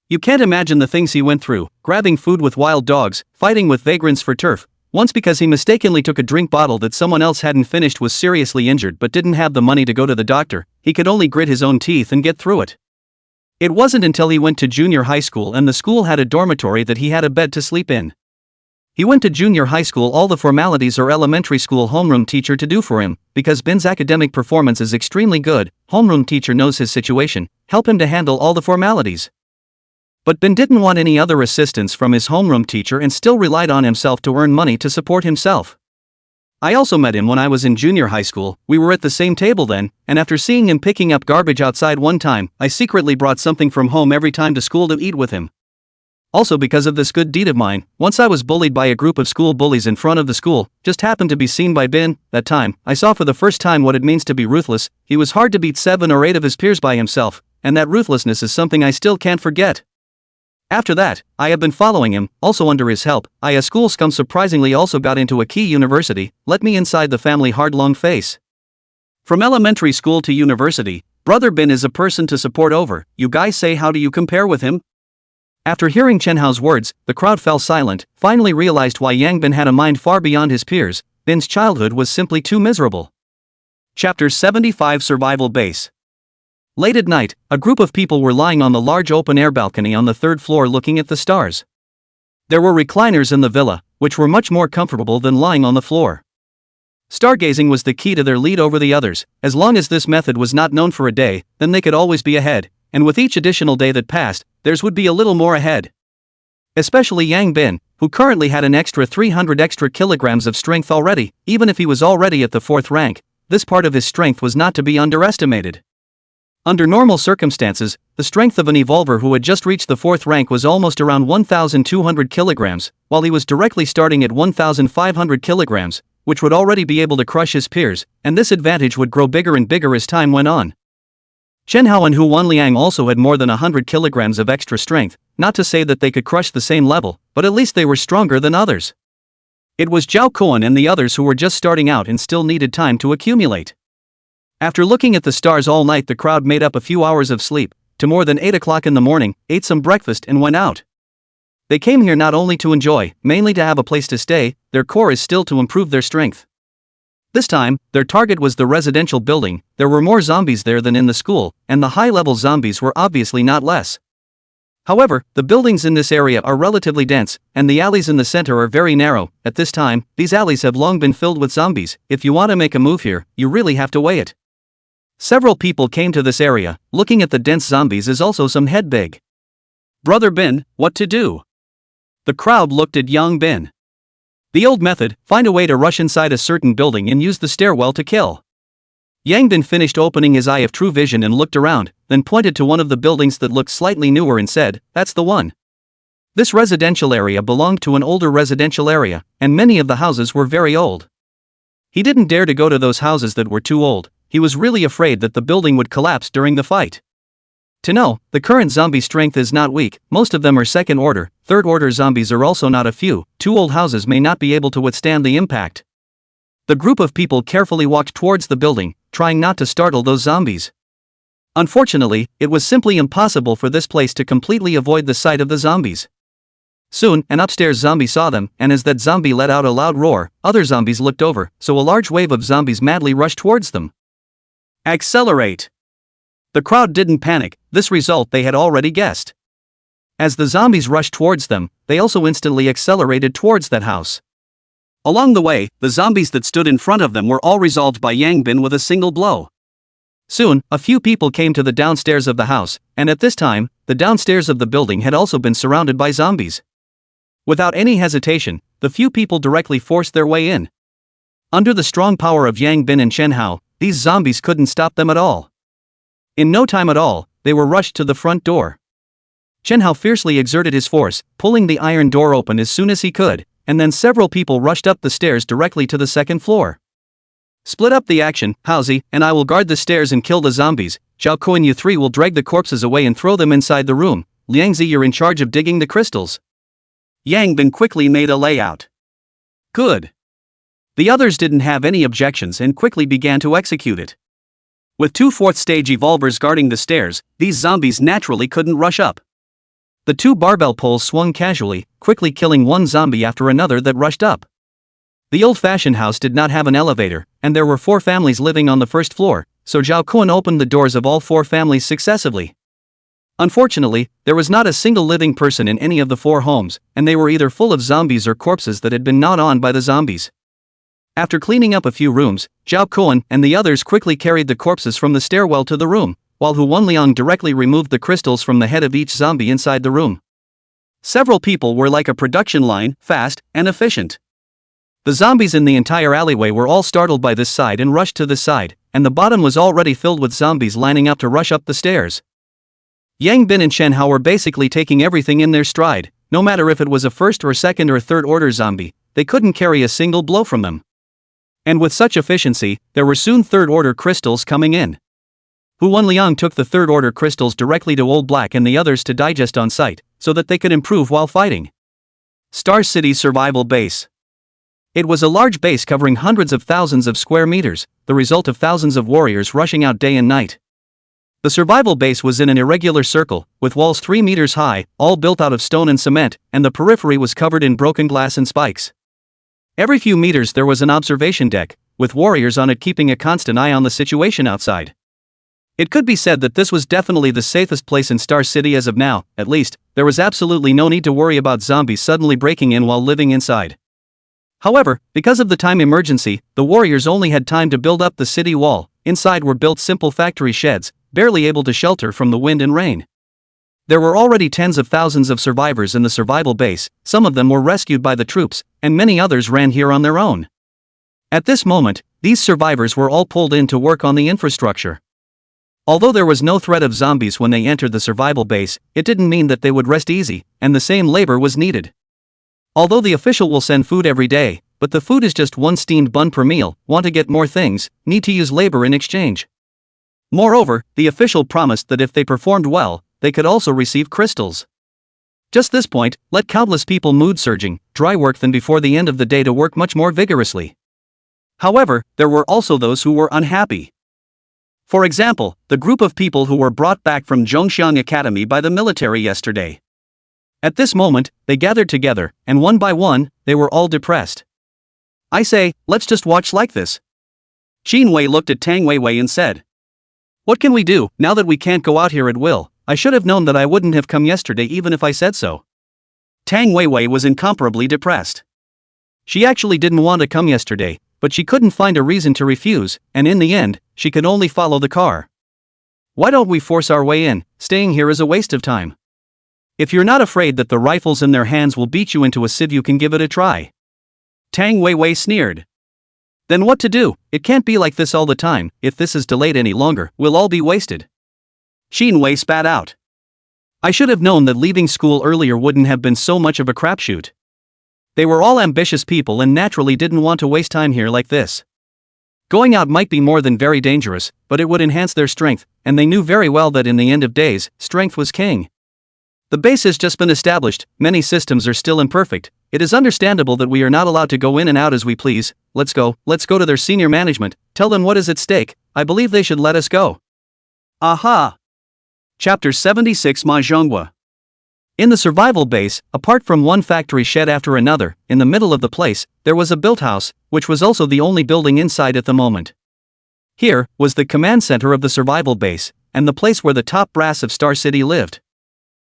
You can't imagine the things he went through, grabbing food with wild dogs, fighting with vagrants for turf. Once because he mistakenly took a drink bottle that someone else hadn't finished, was seriously injured but didn't have the money to go to the doctor, he could only grit his own teeth and get through it. It wasn't until he went to junior high school and the school had a dormitory that he had a bed to sleep in. He went to junior high school, all the formalities or elementary school homeroom teacher to do for him, because Bin's academic performance is extremely good, homeroom teacher knows his situation, help him to handle all the formalities. But Bin didn't want any other assistance from his homeroom teacher and still relied on himself to earn money to support himself. I also met him when I was in junior high school, we were at the same table then, and after seeing him picking up garbage outside one time, I secretly brought something from home every time to school to eat with him. Also because of this good deed of mine, once I was bullied by a group of school bullies in front of the school, just happened to be seen by Bin. That time, I saw for the first time what it means to be ruthless. He was hard to beat 7 or 8 of his peers by himself, and that ruthlessness is something I still can't forget. After that, I have been following him, also under his help. A school scum surprisingly also got into a key university, let me inside the family hard long face. From elementary school to university, Brother Bin is a person to support over. You guys say, how do you compare with him? After hearing Chen Hao's words, the crowd fell silent, finally realized why Yang Bin had a mind far beyond his peers. Bin's childhood was simply too miserable. Chapter 75 Survival Base. Late at night, a group of people were lying on the large open-air balcony on the 3rd floor looking at the stars. There were recliners in the villa, which were much more comfortable than lying on the floor. Stargazing was the key to their lead over the others. As long as this method was not known for a day, then they could always be ahead, and with each additional day that passed, theirs would be a little more ahead. Especially Yang Bin, who currently had an extra 300 extra kilograms of strength already. Even if he was already at the 4th rank, this part of his strength was not to be underestimated. Under normal circumstances, the strength of an evolver who had just reached the 4th rank was almost around 1,200 kilograms, while he was directly starting at 1,500 kilograms, which would already be able to crush his peers, and this advantage would grow bigger and bigger as time went on. Chen Hao and Hu Wenliang also had more than 100 kilograms of extra strength, not to say that they could crush the same level, but at least they were stronger than others. It was Zhao Kuan and the others who were just starting out and still needed time to accumulate. After looking at the stars all night, the crowd made up a few hours of sleep, to more than 8 o'clock in the morning, ate some breakfast and went out. They came here not only to enjoy, mainly to have a place to stay, their core is still to improve their strength. This time, their target was the residential building. There were more zombies there than in the school, and the high-level zombies were obviously not less. However, the buildings in this area are relatively dense, and the alleys in the center are very narrow. At this time, these alleys have long been filled with zombies. If you want to make a move here, you really have to weigh it. Several people came to this area. Looking at the dense zombies is also some head big. Brother Bin, what to do? The crowd looked at young Bin. The old method, find a way to rush inside a certain building and use the stairwell to kill. Yang Bin finished opening his eye of true vision and looked around, then pointed to one of the buildings that looked slightly newer and said, that's the one. This residential area belonged to an older residential area, and many of the houses were very old. He didn't dare to go to those houses that were too old. He was really afraid that the building would collapse during the fight. To know, the current zombie strength is not weak, most of them are 2nd order, 3rd order zombies are also not a few. 2 old houses may not be able to withstand the impact. The group of people carefully walked towards the building, trying not to startle those zombies. Unfortunately, it was simply impossible for this place to completely avoid the sight of the zombies. Soon, an upstairs zombie saw them, and as that zombie let out a loud roar, other zombies looked over, so a large wave of zombies madly rushed towards them. Accelerate! The crowd didn't panic, this result they had already guessed. As the zombies rushed towards them, they also instantly accelerated towards that house. Along the way, the zombies that stood in front of them were all resolved by Yang Bin with a single blow. Soon, a few people came to the downstairs of the house, and at this time, the downstairs of the building had also been surrounded by zombies. Without any hesitation, the few people directly forced their way in. Under the strong power of Yang Bin and Chen Hao, these zombies couldn't stop them at all. In no time at all, they were rushed to the front door. Chen Hao fiercely exerted his force, pulling the iron door open as soon as he could, and then several people rushed up the stairs directly to the second floor. Split up the action, Haozi, and I will guard the stairs and kill the zombies. Zhao Kuo and you three will drag the corpses away and throw them inside the room. Liangzi, you're in charge of digging the crystals. Yang Bin quickly made a layout. Good. The others didn't have any objections and quickly began to execute it. With 2 fourth-stage evolvers guarding the stairs, these zombies naturally couldn't rush up. The 2 barbell poles swung casually, quickly killing one zombie after another that rushed up. The old-fashioned house did not have an elevator, and there were 4 families living on the first floor, so Zhao Kuan opened the doors of all 4 families successively. Unfortunately, there was not a single living person in any of the 4 homes, and they were either full of zombies or corpses that had been gnawed on by the zombies. After cleaning up a few rooms, Zhao Kuan and the others quickly carried the corpses from the stairwell to the room, while Hu Wenliang directly removed the crystals from the head of each zombie inside the room. Several people were like a production line, fast and efficient. The zombies in the entire alleyway were all startled by this side and rushed to this side, and the bottom was already filled with zombies lining up to rush up the stairs. Yang Bin and Chen Hao were basically taking everything in their stride. No matter if it was a first or second or third order zombie, they couldn't carry a single blow from them. And with such efficiency, there were soon third order crystals coming in. Hu Wenliang took the third order crystals directly to Old Black and the others to digest on site, so that they could improve while fighting. Star City's survival base. It was a large base covering hundreds of thousands of square meters, the result of thousands of warriors rushing out day and night. The survival base was in an irregular circle, with walls 3 meters high, all built out of stone and cement, and the periphery was covered in broken glass and spikes. Every few meters there was an observation deck, with warriors on it keeping a constant eye on the situation outside. It could be said that this was definitely the safest place in Star City as of now. At least, there was absolutely no need to worry about zombies suddenly breaking in while living inside. However, because of the time emergency, the warriors only had time to build up the city wall. Inside were built simple factory sheds, barely able to shelter from the wind and rain. There were already tens of thousands of survivors in the survival base, some of them were rescued by the troops, and many others ran here on their own. At this moment, these survivors were all pulled in to work on the infrastructure. Although there was no threat of zombies when they entered the survival base, it didn't mean that they would rest easy, and the same labor was needed. Although the official will send food every day, but the food is just 1 steamed bun per meal, want to get more things, need to use labor in exchange. Moreover, the official promised that if they performed well, they could also receive crystals. Just this point, let countless people mood surging, dry work than before the end of the day to work much more vigorously. However, there were also those who were unhappy. For example, the group of people who were brought back from Zhongxiang Academy by the military yesterday. At this moment, they gathered together, and one by one, they were all depressed. I say, let's just watch like this. Qin Wei looked at Tang Weiwei and said, "What can we do, now that we can't go out here at will? I should have known that I wouldn't have come yesterday even if I said so." Tang Weiwei was incomparably depressed. She actually didn't want to come yesterday, but she couldn't find a reason to refuse, and in the end, she could only follow the car. Why don't we force our way in? Staying here is a waste of time. If you're not afraid that the rifles in their hands will beat you into a sieve, you can give it a try. Tang Weiwei sneered. Then what to do? It can't be like this all the time. If this is delayed any longer, we'll all be wasted. Qin Wei spat out. I should have known that leaving school earlier wouldn't have been so much of a crapshoot. They were all ambitious people and naturally didn't want to waste time here like this. Going out might be more than very dangerous, but it would enhance their strength, and they knew very well that in the end of days, strength was king. The base has just been established, many systems are still imperfect. It is understandable that we are not allowed to go in and out as we please. Let's go to their senior management, tell them what is at stake. I believe they should let us go. Aha! Chapter 76 Manhwa. In the survival base, apart from one factory shed after another, in the middle of the place, there was a built house, which was also the only building inside at the moment. Here was the command center of the survival base, and the place where the top brass of Star City lived.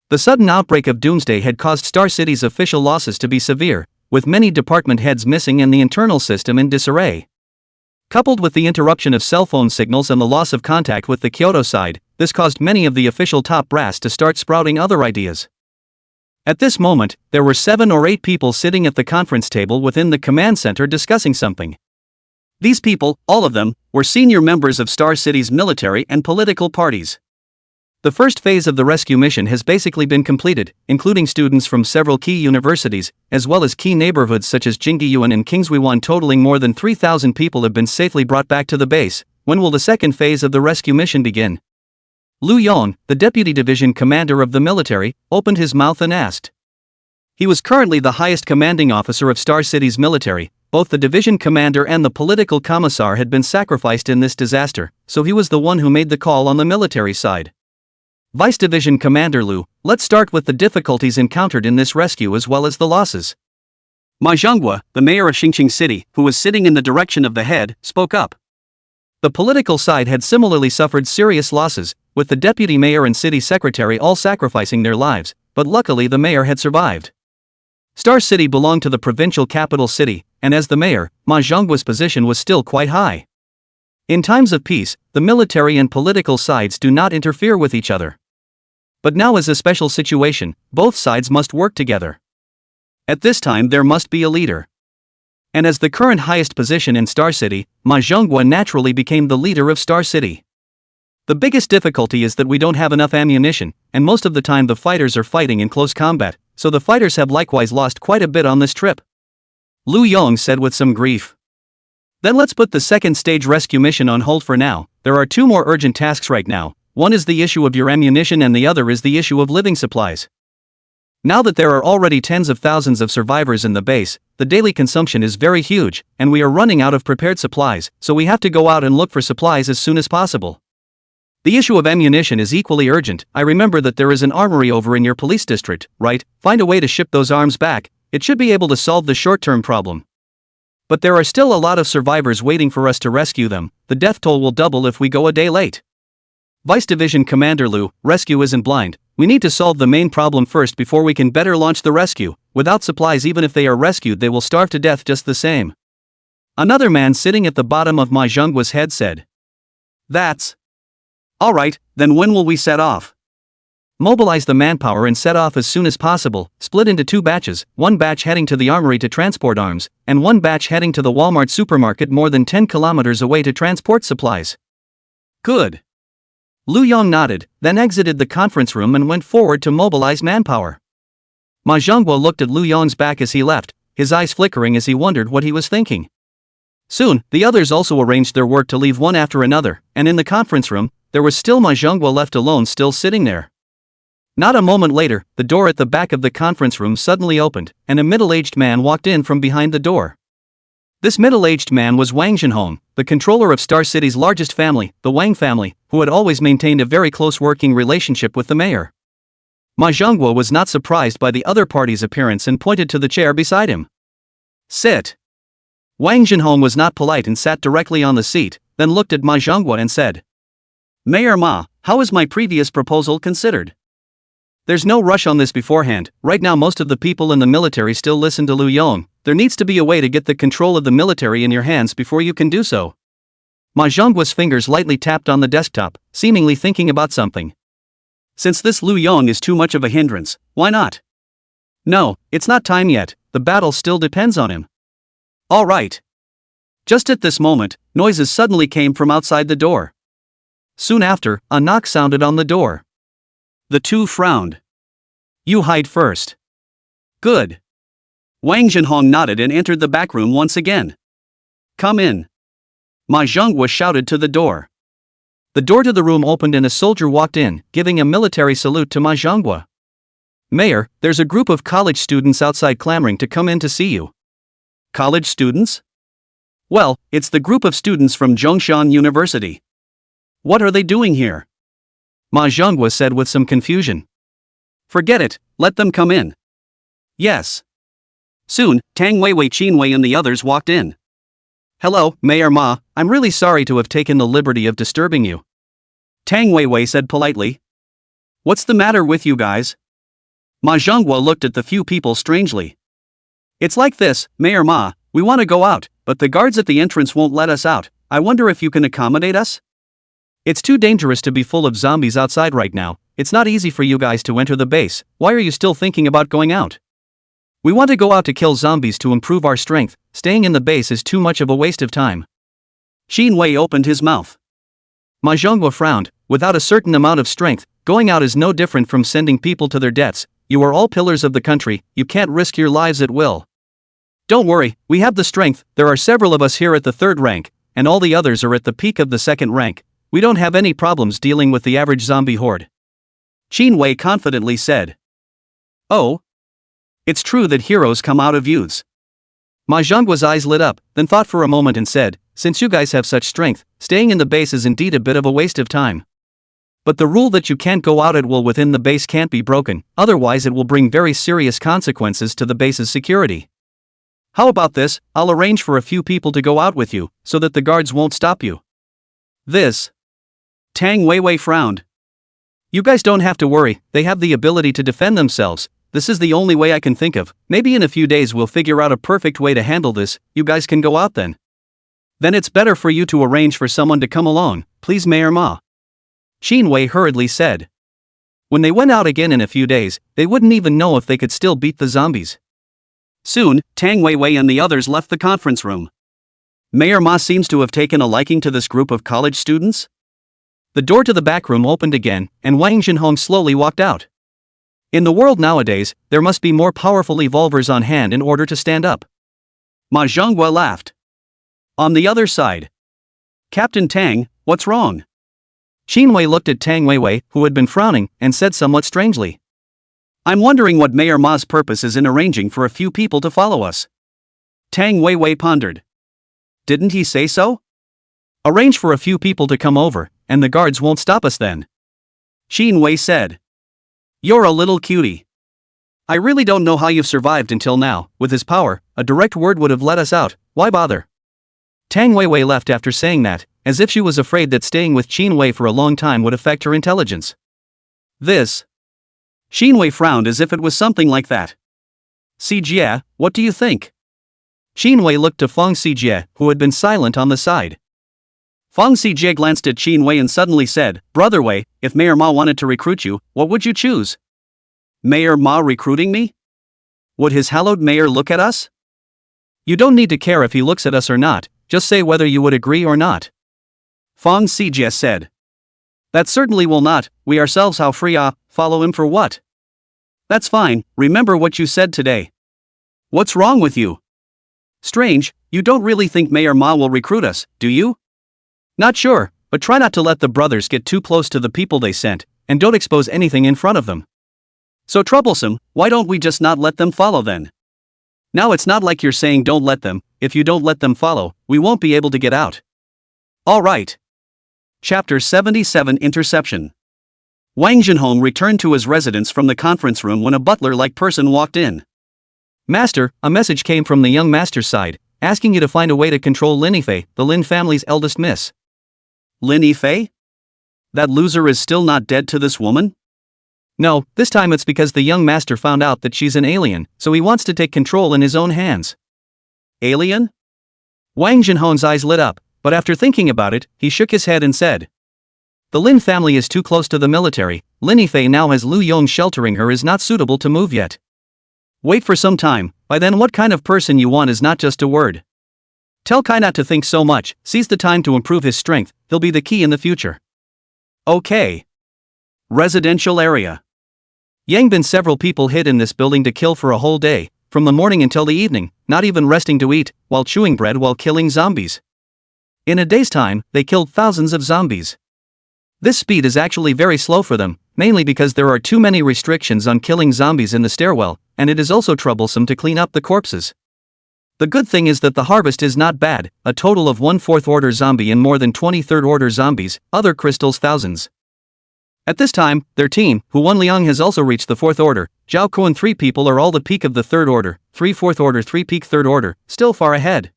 The sudden outbreak of Doomsday had caused Star City's official losses to be severe, with many department heads missing and the internal system in disarray. Coupled with the interruption of cell phone signals and the loss of contact with the Kyoto side, this caused many of the official top brass to start sprouting other ideas. At this moment, there were 7 or 8 people sitting at the conference table within the command center discussing something. These people, all of them, were senior members of Star City's military and political parties. The first phase of the rescue mission has basically been completed, including students from several key universities, as well as key neighborhoods such as Jingyuan and Kingswewan. Totaling more than 3,000 people have been safely brought back to the base. When will the second phase of the rescue mission begin? Lu Yong, the deputy division commander of the military, opened his mouth and asked. He was currently the highest commanding officer of Star City's military. Both the division commander and the political commissar had been sacrificed in this disaster, so he was the one who made the call on the military side. Vice Division Commander Lu, let's start with the difficulties encountered in this rescue as well as the losses. Ma Zhonghua, the mayor of Xingqing City, who was sitting in the direction of the head, spoke up. The political side had similarly suffered serious losses, with the deputy mayor and city secretary all sacrificing their lives, but luckily the mayor had survived. Star City belonged to the provincial capital city, and as the mayor, Ma Zhonghua's position was still quite high. In times of peace, the military and political sides do not interfere with each other. But now is a special situation, both sides must work together. At this time there must be a leader. And as the current highest position in Star City, Ma Zhonghua naturally became the leader of Star City. The biggest difficulty is that we don't have enough ammunition, and most of the time the fighters are fighting in close combat, so the fighters have likewise lost quite a bit on this trip. Lu Yong said with some grief. Then let's put the second stage rescue mission on hold for now. There are two more urgent tasks right now. One is the issue of your ammunition and the other is the issue of living supplies. Now that there are already tens of thousands of survivors in the base, the daily consumption is very huge, and we are running out of prepared supplies, so we have to go out and look for supplies as soon as possible. The issue of ammunition is equally urgent. I remember that there is an armory over in your police district, right? Find a way to ship those arms back. It should be able to solve the short-term problem. But there are still a lot of survivors waiting for us to rescue them. The death toll will double if we go a day late. Vice Division Commander Lu, rescue isn't blind. We need to solve the main problem first before we can better launch the rescue. Without supplies, even if they are rescued, they will starve to death just the same. Another man sitting at the bottom of Ma Zhonghua's head said. That's alright, then when will we set off? Mobilize the manpower and set off as soon as possible, split into two batches, one batch heading to the armory to transport arms, and one batch heading to the Walmart supermarket more than 10 kilometers away to transport supplies. Good. Lu Yong nodded, then exited the conference room and went forward to mobilize manpower. Ma Zhonghua looked at Lu Yong's back as he left, his eyes flickering as he wondered what he was thinking. Soon, the others also arranged their work to leave one after another, and in the conference room, there was still Ma Zhonghua left alone, still sitting there. Not a moment later, the door at the back of the conference room suddenly opened, and a middle-aged man walked in from behind the door. This middle-aged man was Wang Zhenhong, the controller of Star City's largest family, the Wang family, who had always maintained a very close working relationship with the mayor. Ma Zhonghua was not surprised by the other party's appearance and pointed to the chair beside him. Sit. Wang Zhenhong was not polite and sat directly on the seat, then looked at Ma Zhonghua and said, Mayor Ma, how is my previous proposal considered? There's no rush on this beforehand. Right now most of the people in the military still listen to Lu Yong. There needs to be a way to get the control of the military in your hands before you can do so. Ma Zhonghua's fingers lightly tapped on the desktop, seemingly thinking about something. Since this Lu Yong is too much of a hindrance, why not? No, it's not time yet, the battle still depends on him. All right. Just at this moment, noises suddenly came from outside the door. Soon after, a knock sounded on the door. The two frowned. You hide first. Good. Wang Zhenhong nodded and entered the back room once again. Come in. Ma Zhonghua shouted to the door. The door to the room opened and a soldier walked in, giving a military salute to Ma Zhonghua. Mayor, there's a group of college students outside clamoring to come in to see you. College students? Well, it's the group of students from Zhongshan University. What are they doing here? Ma Zhonghua said with some confusion. Forget it, let them come in. Yes. Soon, Tang Weiwei, Qinwei and the others walked in. Hello, Mayor Ma, I'm really sorry to have taken the liberty of disturbing you. Tang Weiwei said politely. What's the matter with you guys? Ma Zhonghua looked at the few people strangely. It's like this, Mayor Ma, we want to go out, but the guards at the entrance won't let us out. I wonder if you can accommodate us? It's too dangerous to be full of zombies outside right now. It's not easy for you guys to enter the base. Why are you still thinking about going out? We want to go out to kill zombies to improve our strength. Staying in the base is too much of a waste of time. Wei opened his mouth. Manhwa frowned. Without a certain amount of strength, going out is no different from sending people to their deaths. You are all pillars of the country, you can't risk your lives at will. Don't worry, we have the strength, there are several of us here at the 3rd rank, and all the others are at the peak of the 2nd rank. We don't have any problems dealing with the average zombie horde. Wei confidently said. Oh? It's true that heroes come out of youths. Manhwa's eyes lit up, then thought for a moment and said, since you guys have such strength, staying in the base is indeed a bit of a waste of time. But the rule that you can't go out at will within the base can't be broken, otherwise it will bring very serious consequences to the base's security. How about this, I'll arrange for a few people to go out with you, so that the guards won't stop you. This. Tang Weiwei frowned. You guys don't have to worry, they have the ability to defend themselves. This is the only way I can think of. Maybe in a few days we'll figure out a perfect way to handle this. You guys can go out then. Then it's better for you to arrange for someone to come along, please Mayor Ma. Wei hurriedly said. When they went out again in a few days, they wouldn't even know if they could still beat the zombies. Soon, Tang Weiwei and the others left the conference room. Mayor Ma seems to have taken a liking to this group of college students. The door to the back room opened again, and Wang Zhenhong slowly walked out. In the world nowadays, there must be more powerful evolvers on hand in order to stand up. Ma Zhonghua laughed. On the other side. Captain Tang, what's wrong? Wei looked at Tang Weiwei, who had been frowning, and said somewhat strangely. I'm wondering what Mayor Ma's purpose is in arranging for a few people to follow us. Tang Weiwei pondered. Didn't he say so? Arrange for a few people to come over, and the guards won't stop us then. Wei said. You're a little cutie. I really don't know how you've survived until now. With his power, a direct word would have let us out, why bother? Tang Weiwei left after saying that, as if she was afraid that staying with Wei for a long time would affect her intelligence. This. Wei frowned as if it was something like that. Sijie, what do you think? Wei looked to Feng Sijie, who had been silent on the side. Feng Sijie glanced at Wei and suddenly said, Brother Wei, if Mayor Ma wanted to recruit you, what would you choose? Mayor Ma recruiting me? Would his hallowed mayor look at us? You don't need to care if he looks at us or not, just say whether you would agree or not. Feng Sijie said. That certainly will not, we ourselves how free follow him for what? That's fine, remember what you said today. What's wrong with you? Strange, you don't really think Mayor Ma will recruit us, do you? Not sure, but try not to let the brothers get too close to the people they sent, and don't expose anything in front of them. So troublesome, why don't we just not let them follow then? Now it's not like you're saying don't let them, if you don't let them follow, we won't be able to get out. Alright. Chapter 77 Interception. Wang Zhenhong returned to his residence from the conference room when a butler-like person walked in. Master, a message came from the young master's side, asking you to find a way to control Lin Yifei, the Lin family's eldest miss. Lin Yifei? That loser is still not dead to this woman? No, this time it's because the young master found out that she's an alien, so he wants to take control in his own hands. Alien? Wang Zhenhong's eyes lit up, but after thinking about it, he shook his head and said. The Lin family is too close to the military, Lin Yifei now has Lu Yong sheltering her is not suitable to move yet. Wait for some time, by then what kind of person you want is not just a word. Tell Kai not to think so much, seize the time to improve his strength, he'll be the key in the future. Okay. Residential area. Yang Bin several people hid in this building to kill for a whole day, from the morning until the evening, not even resting to eat, while chewing bread while killing zombies. In a day's time, they killed thousands of zombies. This speed is actually very slow for them, mainly because there are too many restrictions on killing zombies in the stairwell, and it is also troublesome to clean up the corpses. The good thing is that the harvest is not bad, a total of 1 4th order zombie and more than 20 3rd order zombies, other crystals thousands. At this time, their team, Hu Liang has also reached the 4th order, Zhao Kuo and 3 people are all the peak of the 3rd order, 3 4th order 3 peak 3rd order, still far ahead.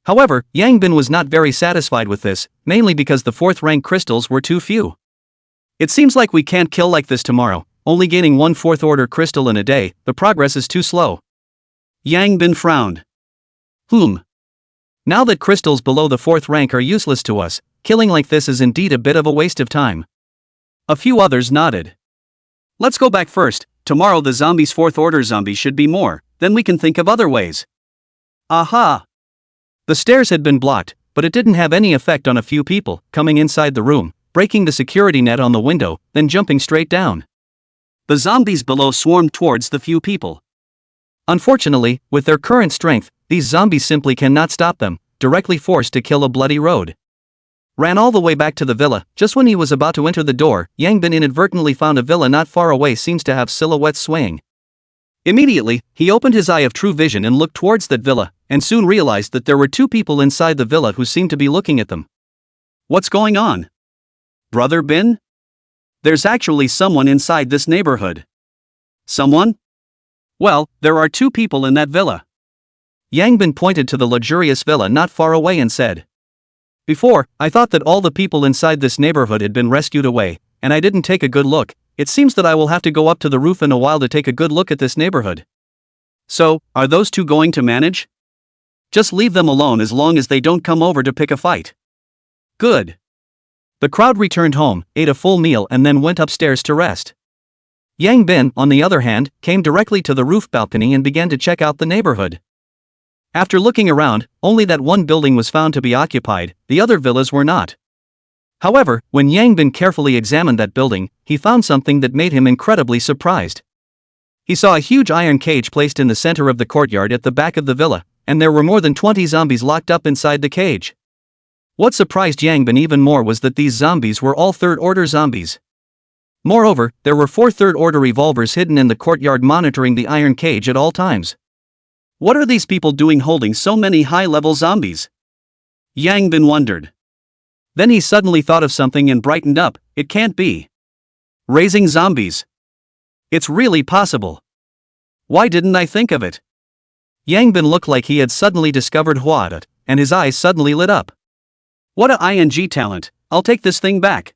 However, Yang Bin was not very satisfied with this, mainly because the 4th rank crystals were too few. It seems like we can't kill like this tomorrow, only gaining 1 4th order crystal in a day, the progress is too slow. Yang Bin frowned. Now that crystals below the 4th rank are useless to us, killing like this is indeed a bit of a waste of time. A few others nodded. Let's go back first, tomorrow the zombies 4th order zombies should be more, then we can think of other ways. Aha! The stairs had been blocked, but it didn't have any effect on a few people coming inside the room, breaking the security net on the window, then jumping straight down. The zombies below swarmed towards the few people. Unfortunately, with their current strength, these zombies simply cannot stop them, directly forced to kill a bloody road. Ran all the way back to the villa. Just when he was about to enter the door, Yang Bin inadvertently found a villa not far away seems to have silhouettes swaying. Immediately, he opened his eye of true vision and looked towards that villa, and soon realized that there were two people inside the villa who seemed to be looking at them. What's going on? Brother Bin? There's actually someone inside this neighborhood. Someone? Well, there are two people in that villa. Yang Bin pointed to the luxurious villa not far away and said, Before, I thought that all the people inside this neighborhood had been rescued away, and I didn't take a good look. It seems that I will have to go up to the roof in a while to take a good look at this neighborhood. So, are those two going to manage? Just leave them alone as long as they don't come over to pick a fight. Good. The crowd returned home, ate a full meal and then went upstairs to rest. Yang Bin, on the other hand, came directly to the roof balcony and began to check out the neighborhood. After looking around, only that one building was found to be occupied, the other villas were not. However, when Yang Bin carefully examined that building, he found something that made him incredibly surprised. He saw a huge iron cage placed in the center of the courtyard at the back of the villa, and there were more than 20 zombies locked up inside the cage. What surprised Yang Bin even more was that these zombies were all third-order zombies. Moreover, there were 4 third-order revolvers hidden in the courtyard monitoring the iron cage at all times. What are these people doing holding so many high-level zombies? Yang Bin wondered. Then he suddenly thought of something and brightened up. It can't be. Raising zombies. It's really possible. Why didn't I think of it? Yang Bin looked like he had suddenly discovered hideout, and his eyes suddenly lit up. What a ing talent, I'll take this thing back.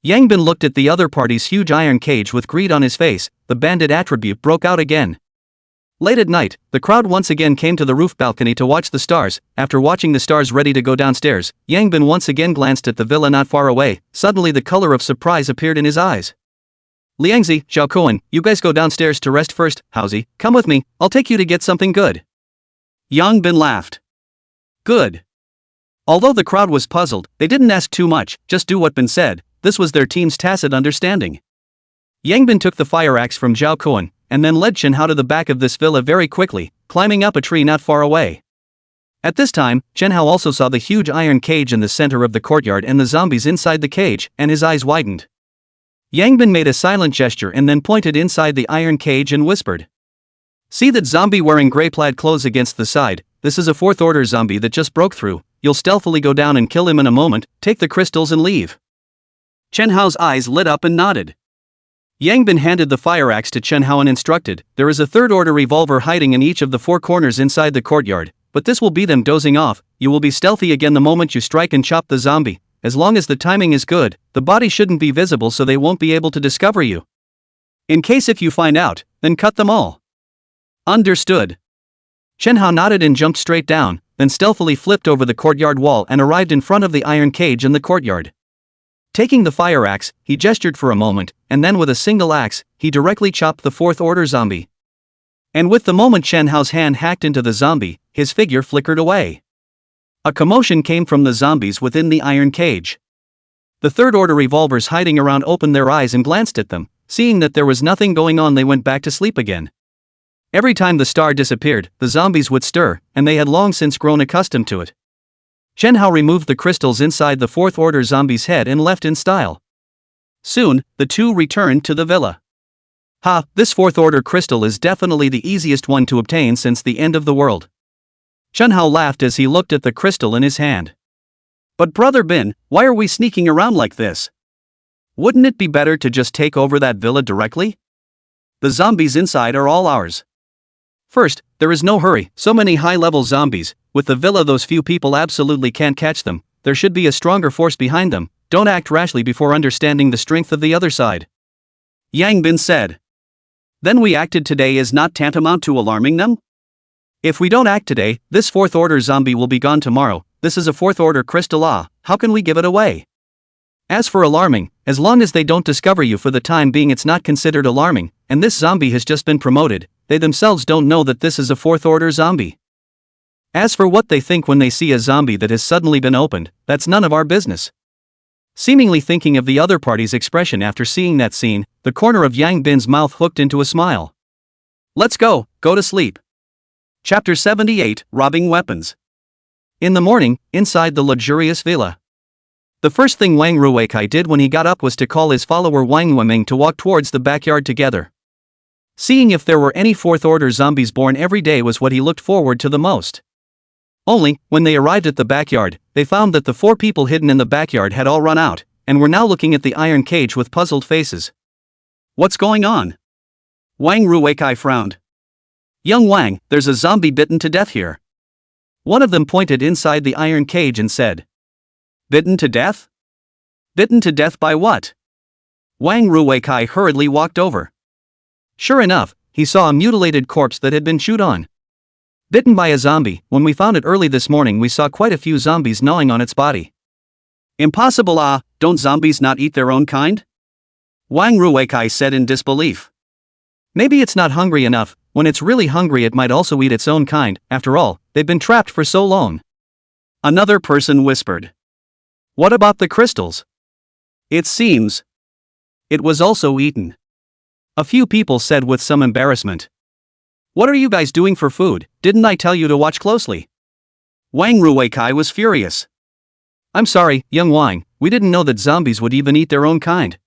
Yang Bin looked at the other party's huge iron cage with greed on his face. The bandit attribute broke out again. Late at night, the crowd once again came to the roof balcony to watch the stars. After watching the stars ready to go downstairs, Yang Bin once again glanced at the villa not far away. Suddenly the color of surprise appeared in his eyes. Liangzi, Zhao Kuan, you guys go downstairs to rest first. Haozi, come with me, I'll take you to get something good. Yang Bin laughed. Good. Although the crowd was puzzled, they didn't ask too much, just do what Bin said. This was their team's tacit understanding. Yang Bin took the fire axe from Zhao Kuan, and then led Chen Hao to the back of this villa very quickly, climbing up a tree not far away. At this time, Chen Hao also saw the huge iron cage in the center of the courtyard and the zombies inside the cage, and his eyes widened. Yang Bin made a silent gesture and then pointed inside the iron cage and whispered. See that zombie wearing grey plaid clothes against the side, this is a 4th order zombie that just broke through. You'll stealthily go down and kill him in a moment, take the crystals and leave. Chen Hao's eyes lit up and nodded. Yang Bin handed the fire axe to Chen Hao and instructed, there is a 3rd order revolver hiding in each of the 4 corners inside the courtyard, but this will be them dozing off. You will be stealthy again the moment you strike and chop the zombie. As long as the timing is good, the body shouldn't be visible so they won't be able to discover you. In case if you find out, then cut them all. Understood. Chen Hao nodded and jumped straight down, then stealthily flipped over the courtyard wall and arrived in front of the iron cage in the courtyard. Taking the fire axe, he gestured for a moment, and then with a single axe, he directly chopped the 4th order zombie. And with the moment Chen Hao's hand hacked into the zombie, his figure flickered away. A commotion came from the zombies within the iron cage. The 3rd order revolvers hiding around opened their eyes and glanced at them. Seeing that there was nothing going on, they went back to sleep again. Every time the star disappeared, the zombies would stir, and they had long since grown accustomed to it. Chen Hao removed the crystals inside the 4th order zombie's head and left in style. Soon, the two returned to the villa. Ha, this 4th order crystal is definitely the easiest one to obtain since the end of the world. Chen Hao laughed as he looked at the crystal in his hand. But Brother Bin, why are we sneaking around like this? Wouldn't it be better to just take over that villa directly? The zombies inside are all ours. First, there is no hurry, so many high-level zombies. With the villa those few people absolutely can't catch them. There should be a stronger force behind them. Don't act rashly before understanding the strength of the other side. Yang Bin said. Then we acted today is not tantamount to alarming them? If we don't act today, this 4th order zombie will be gone tomorrow. This is a 4th order crystal, how can we give it away? As for alarming, as long as they don't discover you for the time being it's not considered alarming, and this zombie has just been promoted, they themselves don't know that this is a 4th order zombie. As for what they think when they see a zombie that has suddenly been opened, that's none of our business. Seemingly thinking of the other party's expression after seeing that scene, the corner of Yang Bin's mouth hooked into a smile. Let's go to sleep. Chapter 78, Robbing Weapons. In the morning, inside the luxurious villa. The first thing Wang Ruikai did when he got up was to call his follower Wang Weming to walk towards the backyard together. Seeing if there were any fourth-order zombies born every day was what he looked forward to the most. Only, when they arrived at the backyard, they found that the 4 people hidden in the backyard had all run out, and were now looking at the iron cage with puzzled faces. What's going on? Wang Ruikai frowned. Young Wang, there's a zombie bitten to death here. One of them pointed inside the iron cage and said. Bitten to death? Bitten to death by what? Wang Ruikai hurriedly walked over. Sure enough, he saw a mutilated corpse that had been chewed on. Bitten by a zombie. When we found it early this morning, we saw quite a few zombies gnawing on its body. Impossible! Don't zombies not eat their own kind? Wang Ruikai said in disbelief. Maybe it's not hungry enough. When it's really hungry it might also eat its own kind. After all, they've been trapped for so long. Another person whispered. What about the crystals? It seems it was also eaten. A few people said with some embarrassment. What are you guys doing for food? Didn't I tell you to watch closely? Wang Ruikai was furious. I'm sorry, young Wang, we didn't know that zombies would even eat their own kind.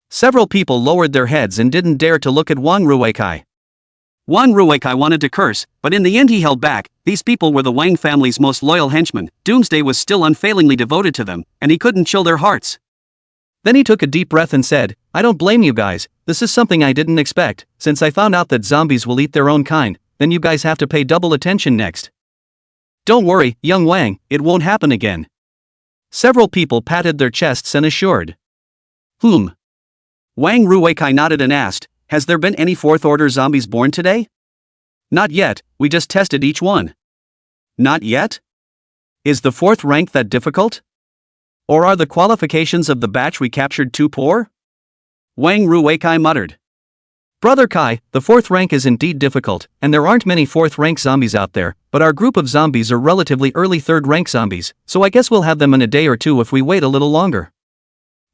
Several people lowered their heads and didn't dare to look at Wang Ruikai. Wang Ruikai wanted to curse, but in the end he held back. These people were the Wang family's most loyal henchmen. Doomsday was still unfailingly devoted to them, and he couldn't chill their hearts. Then he took a deep breath and said, I don't blame you guys, this is something I didn't expect. Since I found out that zombies will eat their own kind, then you guys have to pay double attention next. Don't worry, young Wang, it won't happen again. Several people patted their chests and assured. Wang Ruikai nodded and asked, has there been any fourth-order zombies born today? Not yet, we just tested each one. Not yet? Is the 4th rank that difficult? Or are the qualifications of the batch we captured too poor? Wang Ruikai muttered. Brother Kai, the 4th rank is indeed difficult, and there aren't many 4th rank zombies out there, but our group of zombies are relatively early 3rd rank zombies, so I guess we'll have them in a day or two if we wait a little longer.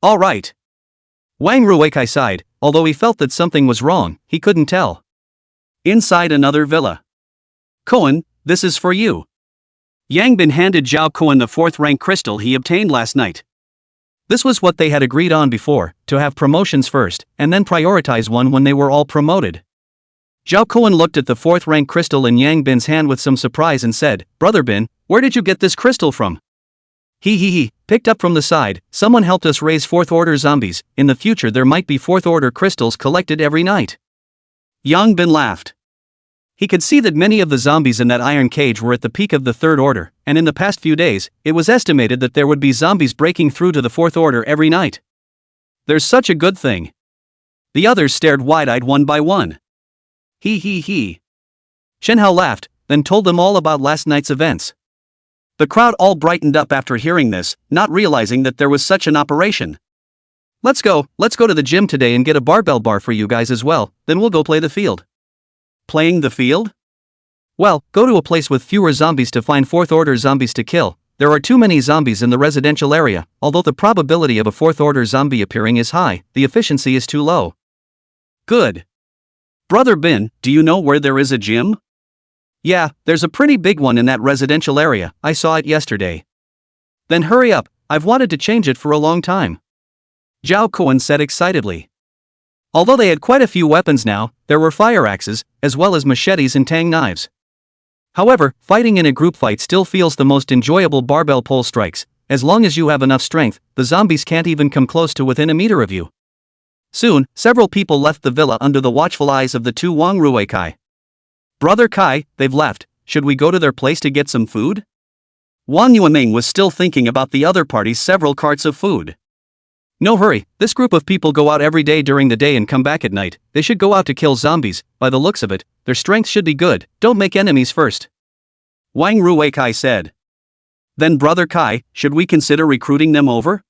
All right. Wang Ruikai sighed, although he felt that something was wrong, he couldn't tell. Inside another villa. Koan, this is for you. Yang Bin handed Zhao Koan the 4th rank crystal he obtained last night. This was what they had agreed on before, to have promotions first, and then prioritize one when they were all promoted. Zhao Koan looked at the 4th rank crystal in Yang Bin's hand with some surprise and said, Brother Bin, where did you get this crystal from? Picked up from the side, someone helped us raise 4th order zombies, in the future there might be 4th order crystals collected every night. Yang Bin laughed. He could see that many of the zombies in that iron cage were at the peak of the 3rd order, and in the past few days, it was estimated that there would be zombies breaking through to the 4th order every night. There's such a good thing. The others stared wide-eyed one by one. Shen Hao laughed, then told them all about last night's events. The crowd all brightened up after hearing this, not realizing that there was such an operation. Let's go to the gym today and get a barbell bar for you guys as well, then we'll go play the field. Playing the field? Well, go to a place with fewer zombies to find 4th order zombies to kill. There are too many zombies in the residential area, although the probability of a 4th order zombie appearing is high, the efficiency is too low. Good. Brother Bin, do you know where there is a gym? Yeah, there's a pretty big one in that residential area, I saw it yesterday. Then hurry up, I've wanted to change it for a long time. Zhao Koan said excitedly. Although they had quite a few weapons now, there were fire axes, as well as machetes and tang knives. However, fighting in a group fight still feels the most enjoyable barbell pole strikes. As long as you have enough strength, the zombies can't even come close to within a meter of you. Soon, several people left the villa under the watchful eyes of the 2 Wang Ruikai. Brother Kai, they've left, should we go to their place to get some food? Wang Yueming was still thinking about the other party's several carts of food. No hurry, this group of people go out every day during the day and come back at night. They should go out to kill zombies, by the looks of it, their strength should be good, don't make enemies first. Wang Ruikai said. Then Brother Kai, should we consider recruiting them over?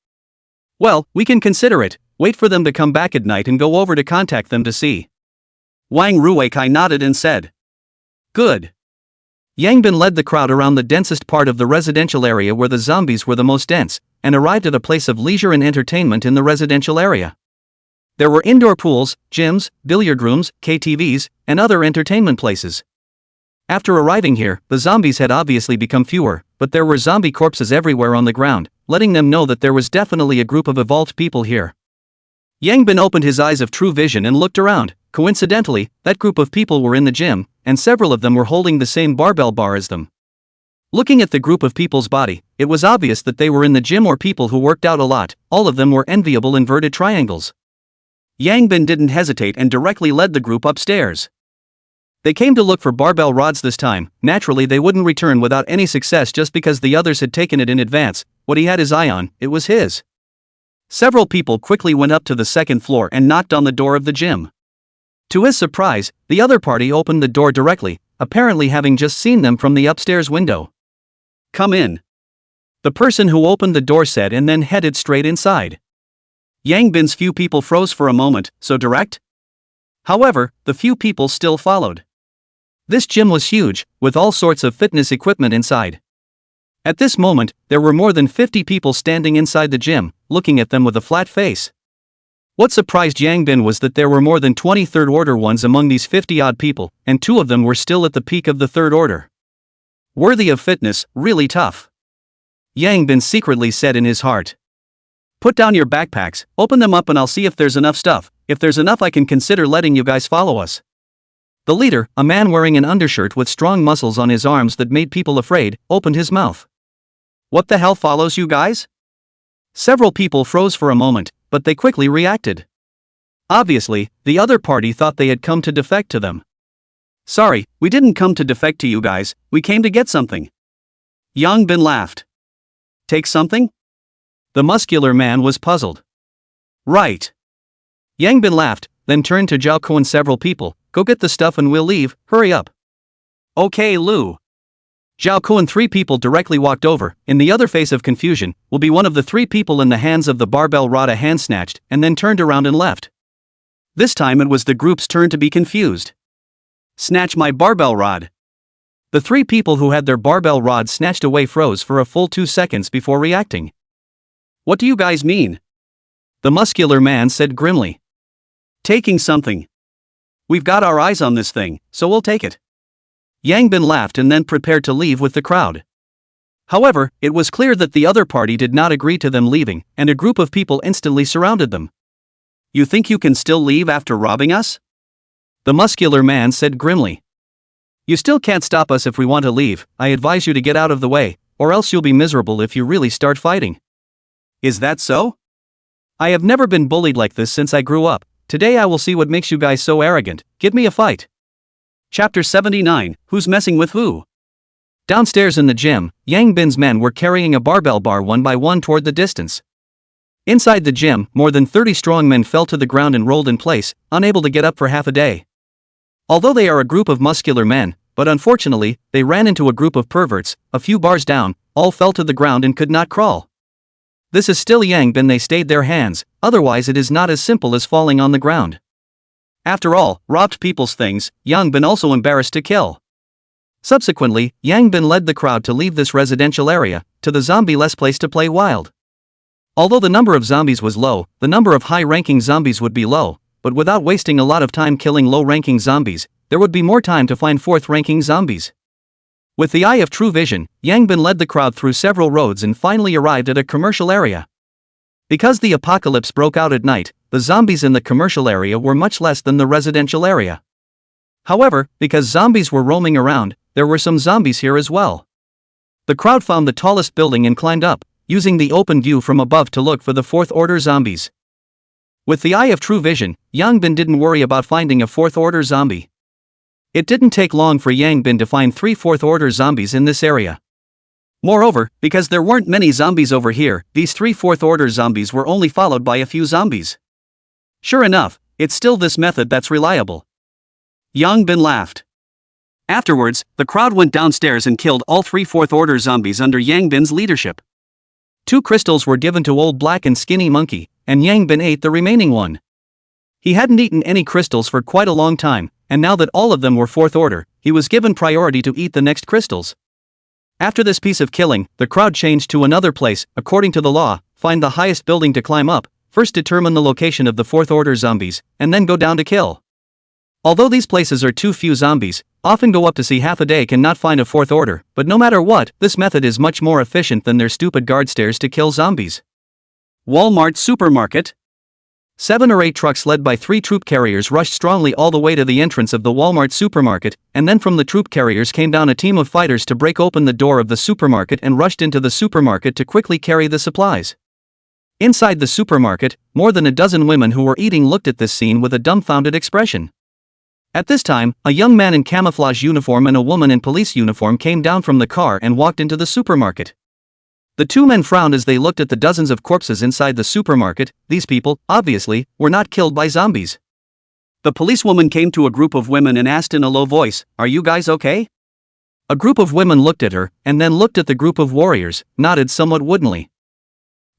Well, we can consider it, wait for them to come back at night and go over to contact them to see. Wang Ruikai nodded and said. Good. Yang Bin led the crowd around the densest part of the residential area where the zombies were the most dense, and arrived at a place of leisure and entertainment in the residential area. There were indoor pools, gyms, billiard rooms, KTVs, and other entertainment places. After arriving here, the zombies had obviously become fewer, but there were zombie corpses everywhere on the ground, letting them know that there was definitely a group of evolved people here. Yang Bin opened his eyes of true vision and looked around. Coincidentally, that group of people were in the gym, and several of them were holding the same barbell bar as them. Looking at the group of people's body, it was obvious that they were in the gym or people who worked out a lot. All of them were enviable inverted triangles. Yang Bin didn't hesitate and directly led the group upstairs. They came to look for barbell rods this time. Naturally, they wouldn't return without any success just because the others had taken it in advance. What he had his eye on, it was his. Several people quickly went up to the second floor and knocked on the door of the gym. To his surprise, the other party opened the door directly, apparently having just seen them from the upstairs window. "Come in," the person who opened the door said, and then headed straight inside. Yang Bin's few people froze for a moment. So direct? However, the few people still followed. This gym was huge, with all sorts of fitness equipment inside. At this moment, there were more than 50 people standing inside the gym, looking at them with a flat face. What surprised Yang Bin was that there were more than 20 third-order ones among these 50-odd people, and 2 of them were still at the peak of the third order. Worthy of fitness, really tough. Yang Bin secretly said in his heart. "Put down your backpacks, open them up and I'll see if there's enough stuff. If there's enough, I can consider letting you guys follow us." The leader, a man wearing an undershirt with strong muscles on his arms that made people afraid, opened his mouth. "What the hell follows you guys?" Several people froze for a moment, but they quickly reacted. Obviously, the other party thought they had come to defect to them. "Sorry, we didn't come to defect to you guys, we came to get something." Yang Bin laughed. "Take something?" The muscular man was puzzled. "Right." Yang Bin laughed, then turned to Zhao Ko and several people. "Go get the stuff and we'll leave, hurry up." "Okay, Lu." Zhao Ko and 3 people directly walked over. In the other face of confusion, will be one of the 3 people in the hands of the barbell rod a hand snatched, and then turned around and left. This time it was the group's turn to be confused. "Snatch my barbell rod." The 3 people who had their barbell rod snatched away froze for a full 2 seconds before reacting. "What do you guys mean?" the muscular man said grimly. "Taking something. We've got our eyes on this thing, so we'll take it." Yang Bin laughed and then prepared to leave with the crowd. However, it was clear that the other party did not agree to them leaving, and a group of people instantly surrounded them. "You think you can still leave after robbing us?" the muscular man said grimly. "You still can't stop us if we want to leave. I advise you to get out of the way, or else you'll be miserable if you really start fighting." "Is that so? I have never been bullied like this since I grew up. Today I will see what makes you guys so arrogant. Give me a fight." Chapter 79, Who's Messing with Who? Downstairs in the gym, Yang Bin's men were carrying a barbell bar one by one toward the distance. Inside the gym, more than 30 strong men fell to the ground and rolled in place, unable to get up for half a day. Although they are a group of muscular men, but unfortunately, they ran into a group of perverts. A few bars down, all fell to the ground and could not crawl. This is still Yang Bin. They stayed their hands, otherwise it is not as simple as falling on the ground. After all, robbed people's things, Yang Bin also embarrassed to kill. Subsequently, Yang Bin led the crowd to leave this residential area, to the zombie-less place to play wild. Although the number of zombies was low, the number of high-ranking zombies would be low, but without wasting a lot of time killing low-ranking zombies, there would be more time to find 4th-ranking zombies. With the eye of true vision, Yang Bin led the crowd through several roads and finally arrived at a commercial area. Because the apocalypse broke out at night, the zombies in the commercial area were much less than the residential area. However, because zombies were roaming around, there were some zombies here as well. The crowd found the tallest building and climbed up, using the open view from above to look for the 4th-order zombies. With the eye of true vision, Yang Bin didn't worry about finding a 4th-order zombie. It didn't take long for Yang Bin to find 3 4th-order zombies in this area. Moreover, because there weren't many zombies over here, these 3 4th-order zombies were only followed by a few zombies. Sure enough, it's still this method that's reliable. Yang Bin laughed. Afterwards, the crowd went downstairs and killed all 3 4th-order zombies under Yang Bin's leadership. 2 crystals were given to Old Black and Skinny Monkey, and Yang Bin ate the remaining one. He hadn't eaten any crystals for quite a long time, and now that all of them were fourth order, he was given priority to eat the next crystals. After this piece of killing, the crowd changed to another place. According to the law, find the highest building to climb up, first determine the location of the fourth order zombies, and then go down to kill. Although these places are too few, zombies often go up to see half a day cannot find a fourth order, but no matter what, this method is much more efficient than their stupid guard stairs to kill zombies. Walmart supermarket. 7 or 8 trucks led by 3 troop carriers rushed strongly all the way to the entrance of the Walmart supermarket, and then from the troop carriers came down a team of fighters to break open the door of the supermarket and rushed into the supermarket to quickly carry the supplies. Inside the supermarket, more than a dozen women who were eating looked at this scene with a dumbfounded expression. At this time, a young man in camouflage uniform and a woman in police uniform came down from the car and walked into the supermarket. The 2 men frowned as they looked at the dozens of corpses inside the supermarket. These people, obviously, were not killed by zombies. The policewoman came to a group of women and asked in a low voice, "Are you guys okay?" A group of women looked at her, and then looked at the group of warriors, nodded somewhat woodenly.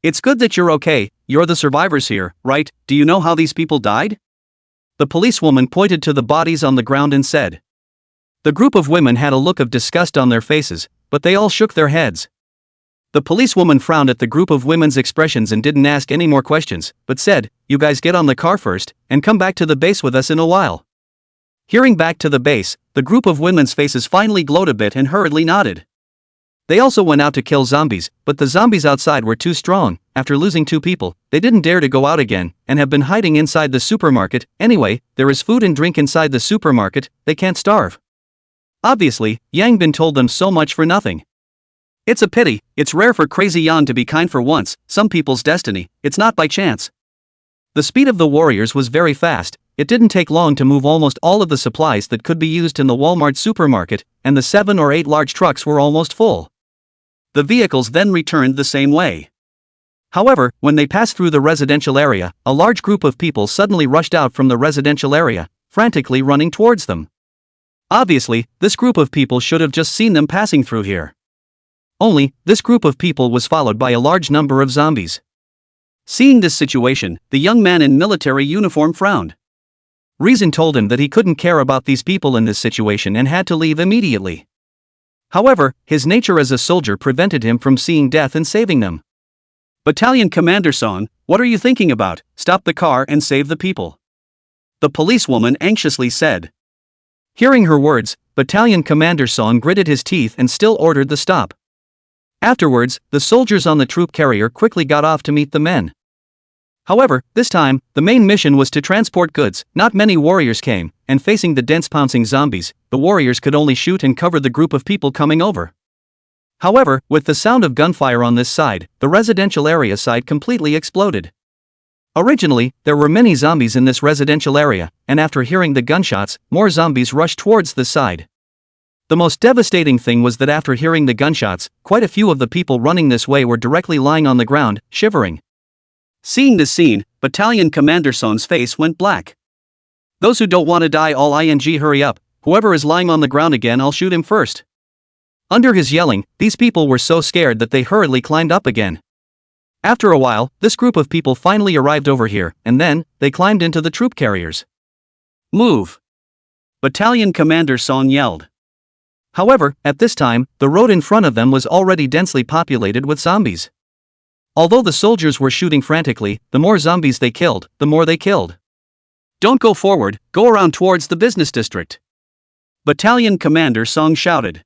"It's good that you're okay, you're the survivors here, right? Do you know how these people died?" The policewoman pointed to the bodies on the ground and said. The group of women had a look of disgust on their faces, but they all shook their heads. The policewoman frowned at the group of women's expressions and didn't ask any more questions, but said, "You guys get on the car first, and come back to the base with us in a while." Hearing back to the base, the group of women's faces finally glowed a bit and hurriedly nodded. They also went out to kill zombies, but the zombies outside were too strong. After losing 2 people, they didn't dare to go out again, and have been hiding inside the supermarket. Anyway, there is food and drink inside the supermarket, they can't starve. Obviously, Yang Bin told them so much for nothing. It's a pity, it's rare for Crazy Yan to be kind for once, some people's destiny, it's not by chance. The speed of the warriors was very fast. It didn't take long to move almost all of the supplies that could be used in the Walmart supermarket, and the 7 or 8 large trucks were almost full. The vehicles then returned the same way. However, when they passed through the residential area, a large group of people suddenly rushed out from the residential area, frantically running towards them. Obviously, this group of people should have just seen them passing through here. Only, this group of people was followed by a large number of zombies. Seeing this situation, the young man in military uniform frowned. Reason told him that he couldn't care about these people in this situation and had to leave immediately. However, his nature as a soldier prevented him from seeing death and saving them. "Battalion Commander Son, what are you thinking about? Stop the car and save the people," the policewoman anxiously said. Hearing her words, Battalion Commander Son gritted his teeth and still ordered the stop. Afterwards, the soldiers on the troop carrier quickly got off to meet the men. However, this time, the main mission was to transport goods. Not many warriors came, and facing the dense pouncing zombies, the warriors could only shoot and cover the group of people coming over. However, with the sound of gunfire on this side, the residential area side completely exploded. Originally, there were many zombies in this residential area, and after hearing the gunshots, more zombies rushed towards this side. The most devastating thing was that after hearing the gunshots, quite a few of the people running this way were directly lying on the ground, shivering. Seeing this scene, Battalion Commander Son's face went black. "Those who don't want to die all hurry up, whoever is lying on the ground again I'll shoot him first." Under his yelling, these people were so scared that they hurriedly climbed up again. After a while, this group of people finally arrived over here, and then, they climbed into the troop carriers. "Move!" Battalion Commander Son yelled. However, at this time, the road in front of them was already densely populated with zombies. Although the soldiers were shooting frantically, the more zombies they killed, the more they killed. "Don't go forward, go around towards the business district," Battalion Commander Song shouted.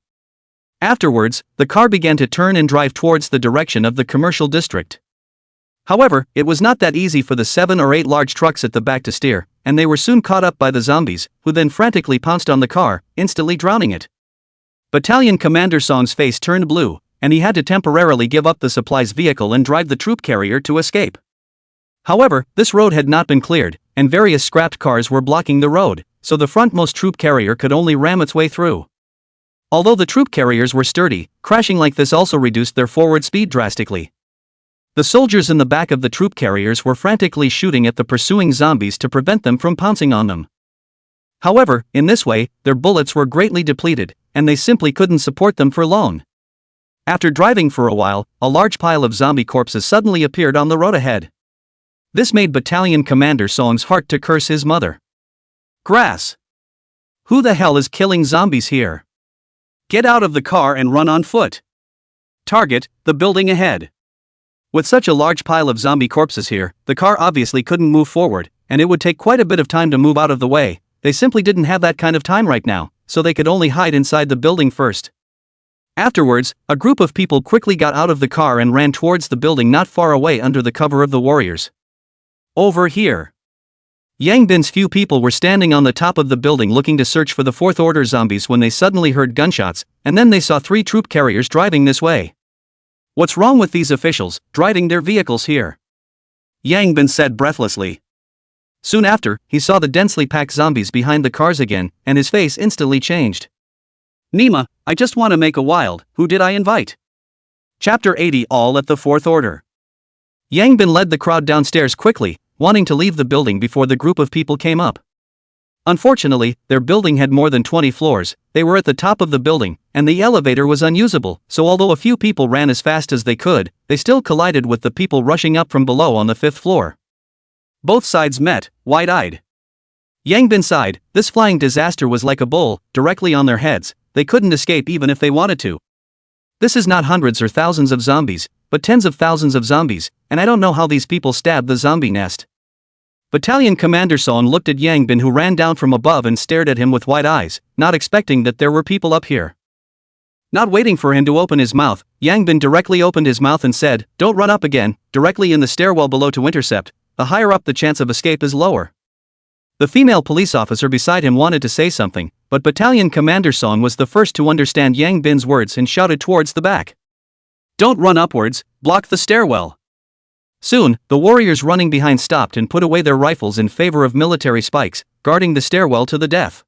Afterwards, the car began to turn and drive towards the direction of the commercial district. However, it was not that easy for the 7 or 8 large trucks at the back to steer, and they were soon caught up by the zombies, who then frantically pounced on the car, instantly drowning it. Battalion Commander Song's face turned blue, and he had to temporarily give up the supplies vehicle and drive the troop carrier to escape. However, this road had not been cleared, and various scrapped cars were blocking the road, so the frontmost troop carrier could only ram its way through. Although the troop carriers were sturdy, crashing like this also reduced their forward speed drastically. The soldiers in the back of the troop carriers were frantically shooting at the pursuing zombies to prevent them from pouncing on them. However, in this way, their bullets were greatly depleted, and they simply couldn't support them for long. After driving for a while, a large pile of zombie corpses suddenly appeared on the road ahead. This made Battalion Commander Song's heart to curse his mother. Grass. Who the hell is killing zombies here? Get out of the car and run on foot. Target, the building ahead. With such a large pile of zombie corpses here, the car obviously couldn't move forward, and it would take quite a bit of time to move out of the way. They simply didn't have that kind of time right now, so they could only hide inside the building first. Afterwards, a group of people quickly got out of the car and ran towards the building not far away under the cover of the warriors. Over here. Yang Bin's few people were standing on the top of the building looking to search for the fourth order zombies when they suddenly heard gunshots, and then they saw 3 troop carriers driving this way. What's wrong with these officials, driving their vehicles here? Yang Bin said breathlessly. Soon after, he saw the densely packed zombies behind the cars again, and his face instantly changed. Nima, I just want to make a wild, who did I invite? Chapter 80 All at the Fourth Order. Yang Bin led the crowd downstairs quickly, wanting to leave the building before the group of people came up. Unfortunately, their building had more than 20 floors, they were at the top of the building, and the elevator was unusable, so although a few people ran as fast as they could, they still collided with the people rushing up from below on the 5th floor. Both sides met, wide-eyed. Yang Bin sighed, this flying disaster was like a bull, directly on their heads, they couldn't escape even if they wanted to. This is not hundreds or thousands of zombies, but tens of thousands of zombies, and I don't know how these people stabbed the zombie nest. Battalion Commander Son looked at Yang Bin, who ran down from above and stared at him with wide eyes, not expecting that there were people up here. Not waiting for him to open his mouth, Yang Bin directly opened his mouth and said, "Don't run up again," directly in the stairwell below to intercept. The higher up the chance of escape is lower. The female police officer beside him wanted to say something, but Battalion Commander Son was the first to understand Yang Bin's words and shouted towards the back. "Don't run upwards, block the stairwell." Soon, the warriors running behind stopped and put away their rifles in favor of military spikes, guarding the stairwell to the death.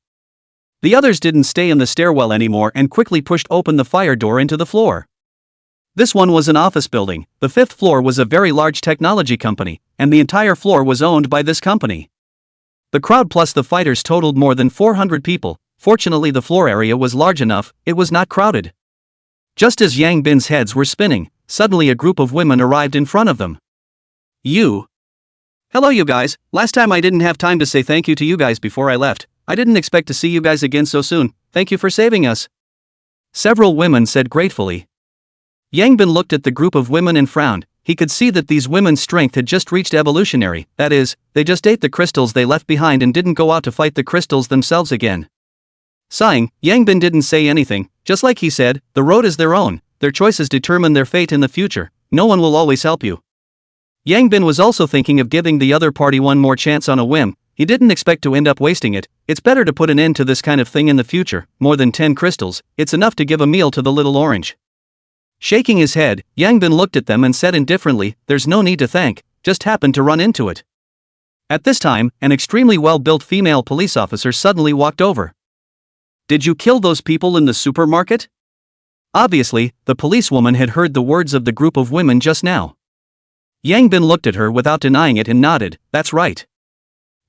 The others didn't stay in the stairwell anymore and quickly pushed open the fire door into the floor. This one was an office building, the 5th floor was a very large technology company, and the entire floor was owned by this company. The crowd plus the fighters totaled more than 400 people. Fortunately, the floor area was large enough, it was not crowded. Just as Yang Bin's heads were spinning, suddenly a group of women arrived in front of them. Hello you guys, last time I didn't have time to say thank you to you guys before I left. I didn't expect to see you guys again so soon, thank you for saving us. Several women said gratefully. Yang Bin looked at the group of women and frowned. He could see that these women's strength had just reached evolutionary, that is, they just ate the crystals they left behind and didn't go out to fight the crystals themselves again. Sighing, Yang Bin didn't say anything, just like he said, the road is their own, their choices determine their fate in the future, no one will always help you. Yang Bin was also thinking of giving the other party one more chance on a whim. He didn't expect to end up wasting it. It's better to put an end to this kind of thing in the future. More than 10 crystals, it's enough to give a meal to the little orange. Shaking his head, Yang Bin looked at them and said indifferently, "There's no need to thank, just happened to run into it." At this time, an extremely well-built female police officer suddenly walked over. "Did you kill those people in the supermarket?" Obviously, the policewoman had heard the words of the group of women just now. Yang Bin looked at her without denying it and nodded, "That's right.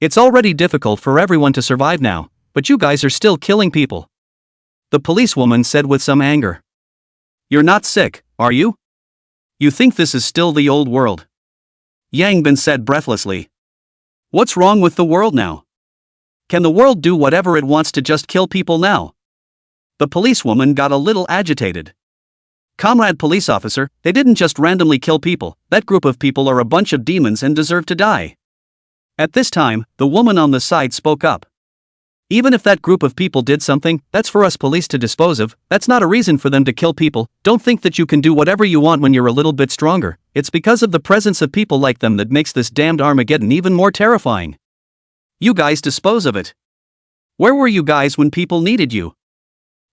It's already difficult for everyone to survive now, but you guys are still killing people." The policewoman said with some anger. "You're not sick, are you? You think this is still the old world?" Yang Bin said breathlessly. "What's wrong with the world now? Can the world do whatever it wants to just kill people now?" The policewoman got a little agitated. "Comrade police officer, they didn't just randomly kill people, that group of people are a bunch of demons and deserve to die." At this time, the woman on the side spoke up. "Even if that group of people did something, that's for us police to dispose of, that's not a reason for them to kill people. Don't think that you can do whatever you want when you're a little bit stronger, it's because of the presence of people like them that makes this damned Armageddon even more terrifying. You guys dispose of it. Where were you guys when people needed you?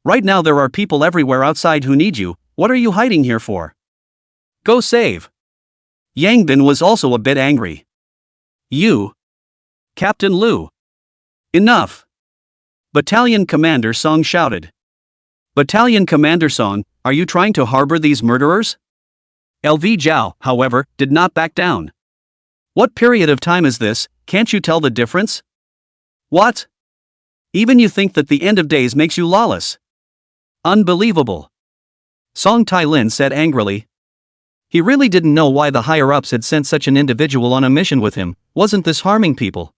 Right now there are people everywhere outside who need you, what are you hiding here for? Go save." Yang Bin was also a bit angry. Captain Liu. Enough. Battalion Commander Song shouted. Battalion Commander Song, are you trying to harbor these murderers? LV Zhao, however, did not back down. What period of time is this, can't you tell the difference? What? Even you think that the end of days makes you lawless? Unbelievable. Song Tai-lin said angrily. He really didn't know why the higher-ups had sent such an individual on a mission with him, wasn't this harming people?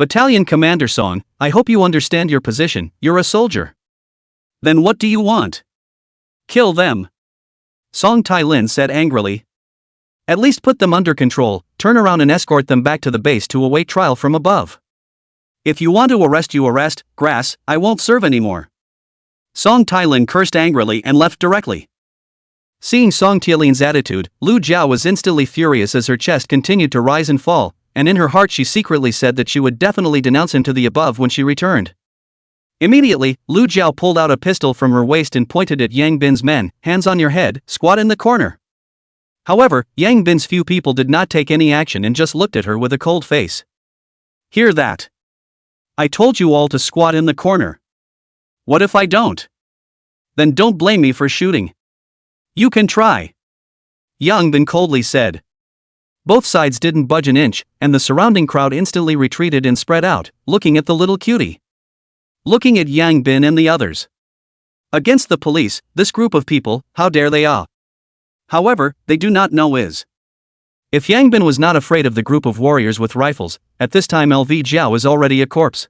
Battalion Commander Song, I hope you understand your position, you're a soldier. Then what do you want? Kill them. Song Tai-lin said angrily. At least put them under control, turn around and escort them back to the base to await trial from above. If you want to arrest, you arrest, grass, I won't serve anymore. Song Tai-lin cursed angrily and left directly. Seeing Song Tai-lin's attitude, Lu Jiao was instantly furious as her chest continued to rise and fall, and in her heart she secretly said that she would definitely denounce him to the above when she returned. Immediately, Lu Jiao pulled out a pistol from her waist and pointed at Yang Bin's men, hands on your head, squat in the corner. However, Yang Bin's few people did not take any action and just looked at her with a cold face. Hear that? I told you all to squat in the corner. What if I don't? Then don't blame me for shooting. You can try. Yang Bin coldly said. Both sides didn't budge an inch, and the surrounding crowd instantly retreated and spread out, looking at the little cutie. Looking at Yang Bin and the others. Against the police, this group of people, how dare they ah? However, they do not know is. If Yang Bin was not afraid of the group of warriors with rifles, at this time LV Jiao is already a corpse.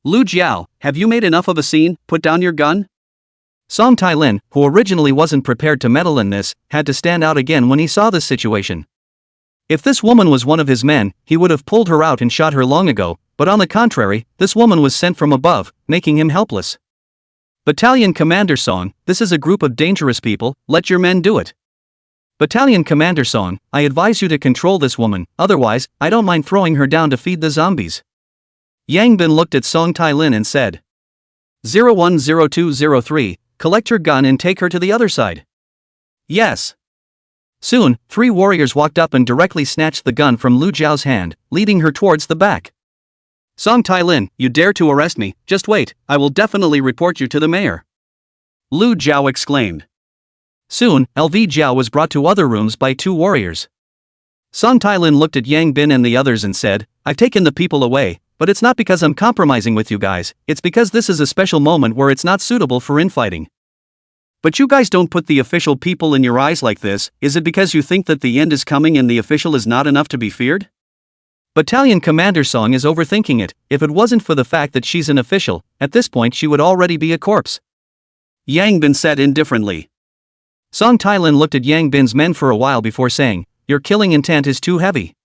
Lu Jiao, have you made enough of a scene? Put down your gun? Song Tai-lin, who originally wasn't prepared to meddle in this, had to stand out again when he saw this situation. If this woman was one of his men, he would have pulled her out and shot her long ago, but on the contrary, this woman was sent from above, making him helpless. Battalion Commander Song, this is a group of dangerous people, let your men do it. Battalion Commander Song, I advise you to control this woman, otherwise, I don't mind throwing her down to feed the zombies. Yang Bin looked at Song Tai-lin and said. 010203, collect your gun and take her to the other side. Yes. Soon, 3 warriors walked up and directly snatched the gun from Lu Jiao's hand, leading her towards the back. Song Tai-lin, you dare to arrest me, just wait, I will definitely report you to the mayor. Lu Jiao exclaimed. Soon, LV Jiao was brought to other rooms by 2 warriors. Song Tai-lin looked at Yang Bin and the others and said, I've taken the people away, but it's not because I'm compromising with you guys, it's because this is a special moment where it's not suitable for infighting. But you guys don't put the official people in your eyes like this, is it because you think that the end is coming and the official is not enough to be feared? Battalion Commander Song is overthinking it, if it wasn't for the fact that she's an official, at this point she would already be a corpse. Yang Bin said indifferently. Song Tai-lin looked at Yang Bin's men for a while before saying, your killing intent is too heavy.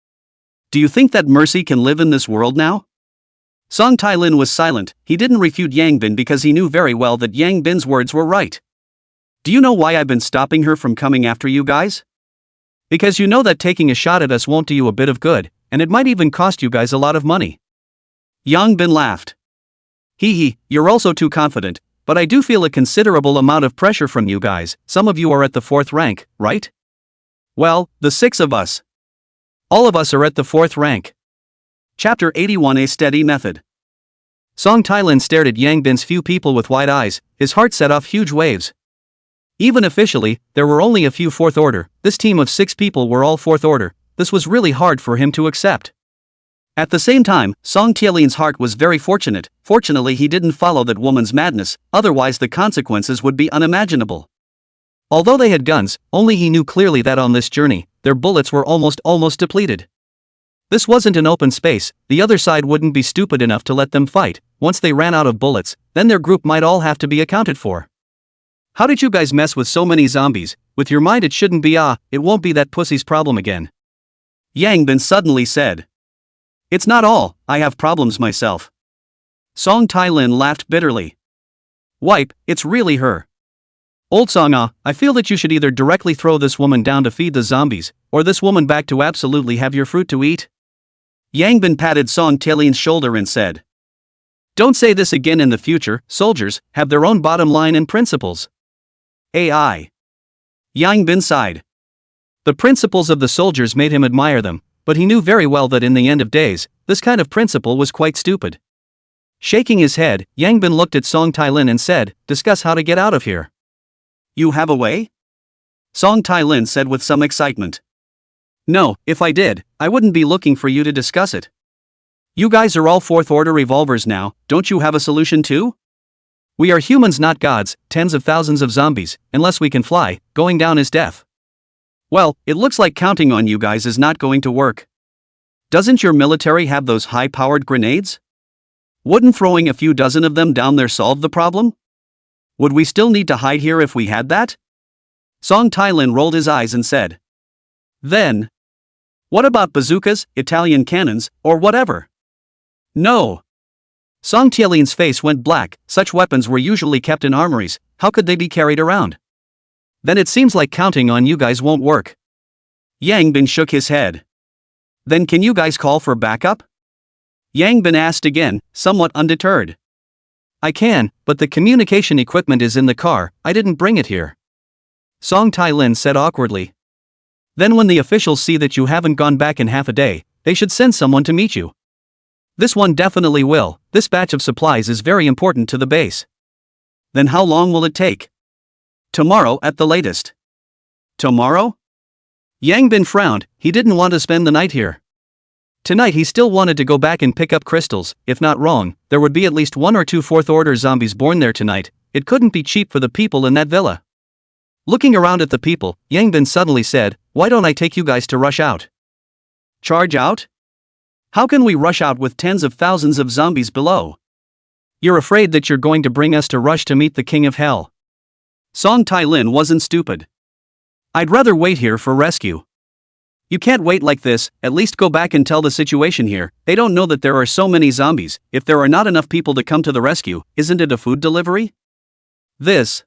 Do you think that mercy can live in this world now? Song Tai-lin was silent, he didn't refute Yang Bin because he knew very well that Yang Bin's words were right. Do you know why I've been stopping her from coming after you guys? Because you know that taking a shot at us won't do you a bit of good, and it might even cost you guys a lot of money. Yang Bin laughed. Hee, you're also too confident, but I do feel a considerable amount of pressure from you guys, some of you are at the 4th rank, right? Well, the 6 of us. All of us are at the 4th rank. Chapter 81 A Steady Method. Song Tai-lin stared at Yang Bin's few people with wide eyes, his heart set off huge waves. Even officially, there were only a few 4th order, this team of 6 people were all 4th order, this was really hard for him to accept. At the same time, Song Tai-lin's heart was very fortunate, fortunately he didn't follow that woman's madness, otherwise the consequences would be unimaginable. Although they had guns, only he knew clearly that on this journey, their bullets were almost depleted. This wasn't an open space, the other side wouldn't be stupid enough to let them fight, once they ran out of bullets, then their group might all have to be accounted for. How did you guys mess with so many zombies? With your mind it shouldn't be it won't be that pussy's problem again. Yang Bin suddenly said. It's not all, I have problems myself. Song Tai-lin laughed bitterly. Wipe, it's really her. Old Song I feel that you should either directly throw this woman down to feed the zombies, or this woman back to absolutely have your fruit to eat. Yang Bin patted Song Tai-lin's shoulder and said. Don't say this again in the future, soldiers have their own bottom line and principles. AI. Yang Bin sighed. The principles of the soldiers made him admire them, but he knew very well that in the end of days, this kind of principle was quite stupid. Shaking his head, Yang Bin looked at Song Tai-lin and said, discuss how to get out of here. You have a way? Song Tai-lin said with some excitement. No, if I did, I wouldn't be looking for you to discuss it. You guys are all 4th order revolvers now, don't you have a solution too? We are humans not gods, tens of thousands of zombies, unless we can fly, going down is death. Well, it looks like counting on you guys is not going to work. Doesn't your military have those high-powered grenades? Wouldn't throwing a few dozen of them down there solve the problem? Would we still need to hide here if we had that? Song Tailin rolled his eyes and said. Then, what about bazookas, Italian cannons, or whatever? No. Song Tailin's face went black. Such weapons were usually kept in armories. How could they be carried around? Then it seems like counting on you guys won't work. Yang Bin shook his head. Then can you guys call for backup? Yang Bin asked again, somewhat undeterred. I can, but the communication equipment is in the car. I didn't bring it here. Song Tailin said awkwardly. Then when the officials see that you haven't gone back in half a day, they should send someone to meet you. This one definitely will. This batch of supplies is very important to the base. Then how long will it take? Tomorrow at the latest. Tomorrow? Yang Bin frowned. He didn't want to spend the night here. Tonight he still wanted to go back and pick up crystals. If not wrong, there would be at least 1 or 2 fourth-order zombies born there tonight. It couldn't be cheap for the people in that villa. Looking around at the people, Yang Bin suddenly said, why don't I take you guys to rush out? Charge out? How can we rush out with tens of thousands of zombies below? You're afraid that you're going to bring us to rush to meet the King of Hell. Song Tailin wasn't stupid. I'd rather wait here for rescue. You can't wait like this, at least go back and tell the situation here. They don't know that there are so many zombies. If there are not enough people to come to the rescue, isn't it a food delivery? This.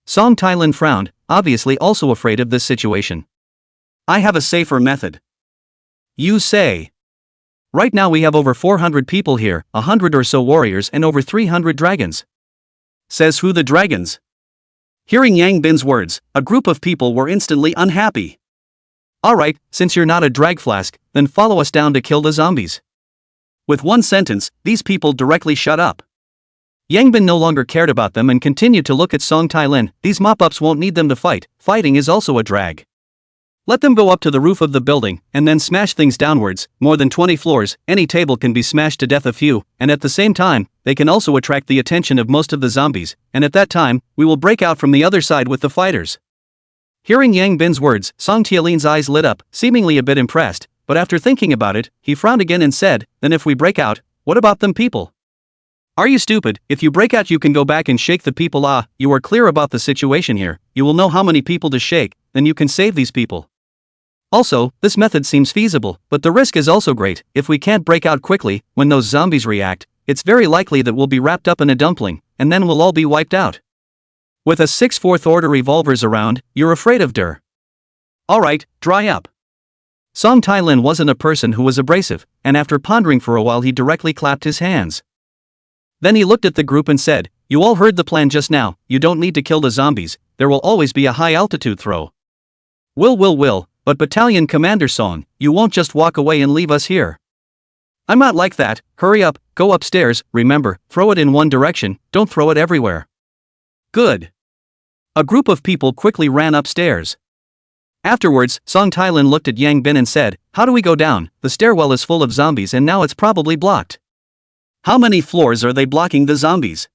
Song Tailin frowned, obviously also afraid of this situation. I have a safer method. You say. Right now we have over 400 people here, 100 or so warriors and over 300 dragons. Says who the dragons? Hearing Yang Bin's words, a group of people were instantly unhappy. Alright, since you're not a drag flask, then follow us down to kill the zombies. With one sentence, these people directly shut up. Yang Bin no longer cared about them and continued to look at Song Tailin. These mop-ups won't need them to fight. Fighting is also a drag. Let them go up to the roof of the building, and then smash things downwards. More than 20 floors, any table can be smashed to death a few, and at the same time, they can also attract the attention of most of the zombies, and at that time, we will break out from the other side with the fighters. Hearing Yang Bin's words, Song Tailin's eyes lit up, seemingly a bit impressed, but after thinking about it, he frowned again and said, then if we break out, what about them people? Are you stupid? If you break out you can go back and shake the people. You are clear about the situation here. You will know how many people to shake, then you can save these people. Also, this method seems feasible, but the risk is also great. If we can't break out quickly, when those zombies react, it's very likely that we'll be wrapped up in a dumpling, and then we'll all be wiped out. With a 6 fourth-order revolvers around, you're afraid of dir. Alright, dry up. Song Tailin wasn't a person who was abrasive, and after pondering for a while he directly clapped his hands. Then he looked at the group and said, you all heard the plan just now. You don't need to kill the zombies. There will always be a high-altitude throw. Will, but Battalion Commander Song, you won't just walk away and leave us here. I'm not like that. Hurry up, go upstairs. Remember, throw it in one direction, don't throw it everywhere. Good. A group of people quickly ran upstairs. Afterwards, Song Tailin looked at Yang Bin and said, how do we go down? The stairwell is full of zombies and now it's probably blocked. How many floors are they blocking the zombies?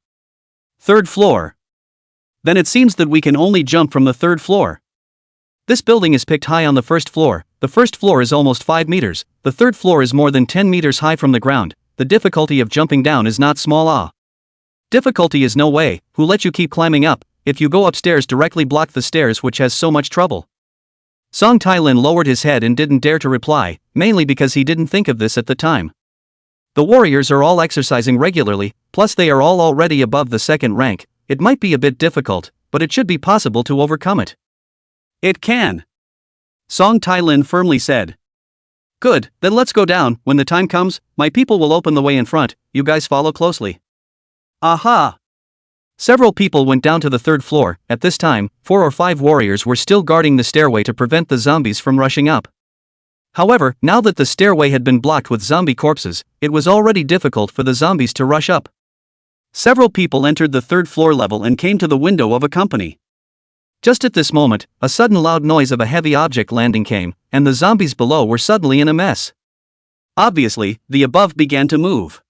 3rd floor. Then it seems that we can only jump from the 3rd floor. This building is picked high on the 1st floor. The 1st floor is almost 5 meters. The 3rd floor is more than 10 meters high from the ground. The difficulty of jumping down is not small. Difficulty is no way. Who let you keep climbing up? If you go upstairs directly block the stairs which has so much trouble. Song Tailin lowered his head and didn't dare to reply, mainly because he didn't think of this at the time. The warriors are all exercising regularly, plus they are all already above the 2nd rank. It might be a bit difficult, but it should be possible to overcome it. It can. Song Tailin firmly said. Good, then let's go down. When the time comes, my people will open the way in front. You guys follow closely. Aha! Several people went down to the 3rd floor. At this time, 4 or 5 warriors were still guarding the stairway to prevent the zombies from rushing up. However, now that the stairway had been blocked with zombie corpses, it was already difficult for the zombies to rush up. Several people entered the 3rd floor level and came to the window of a company. Just at this moment, a sudden loud noise of a heavy object landing came, and the zombies below were suddenly in a mess. Obviously, the above began to move.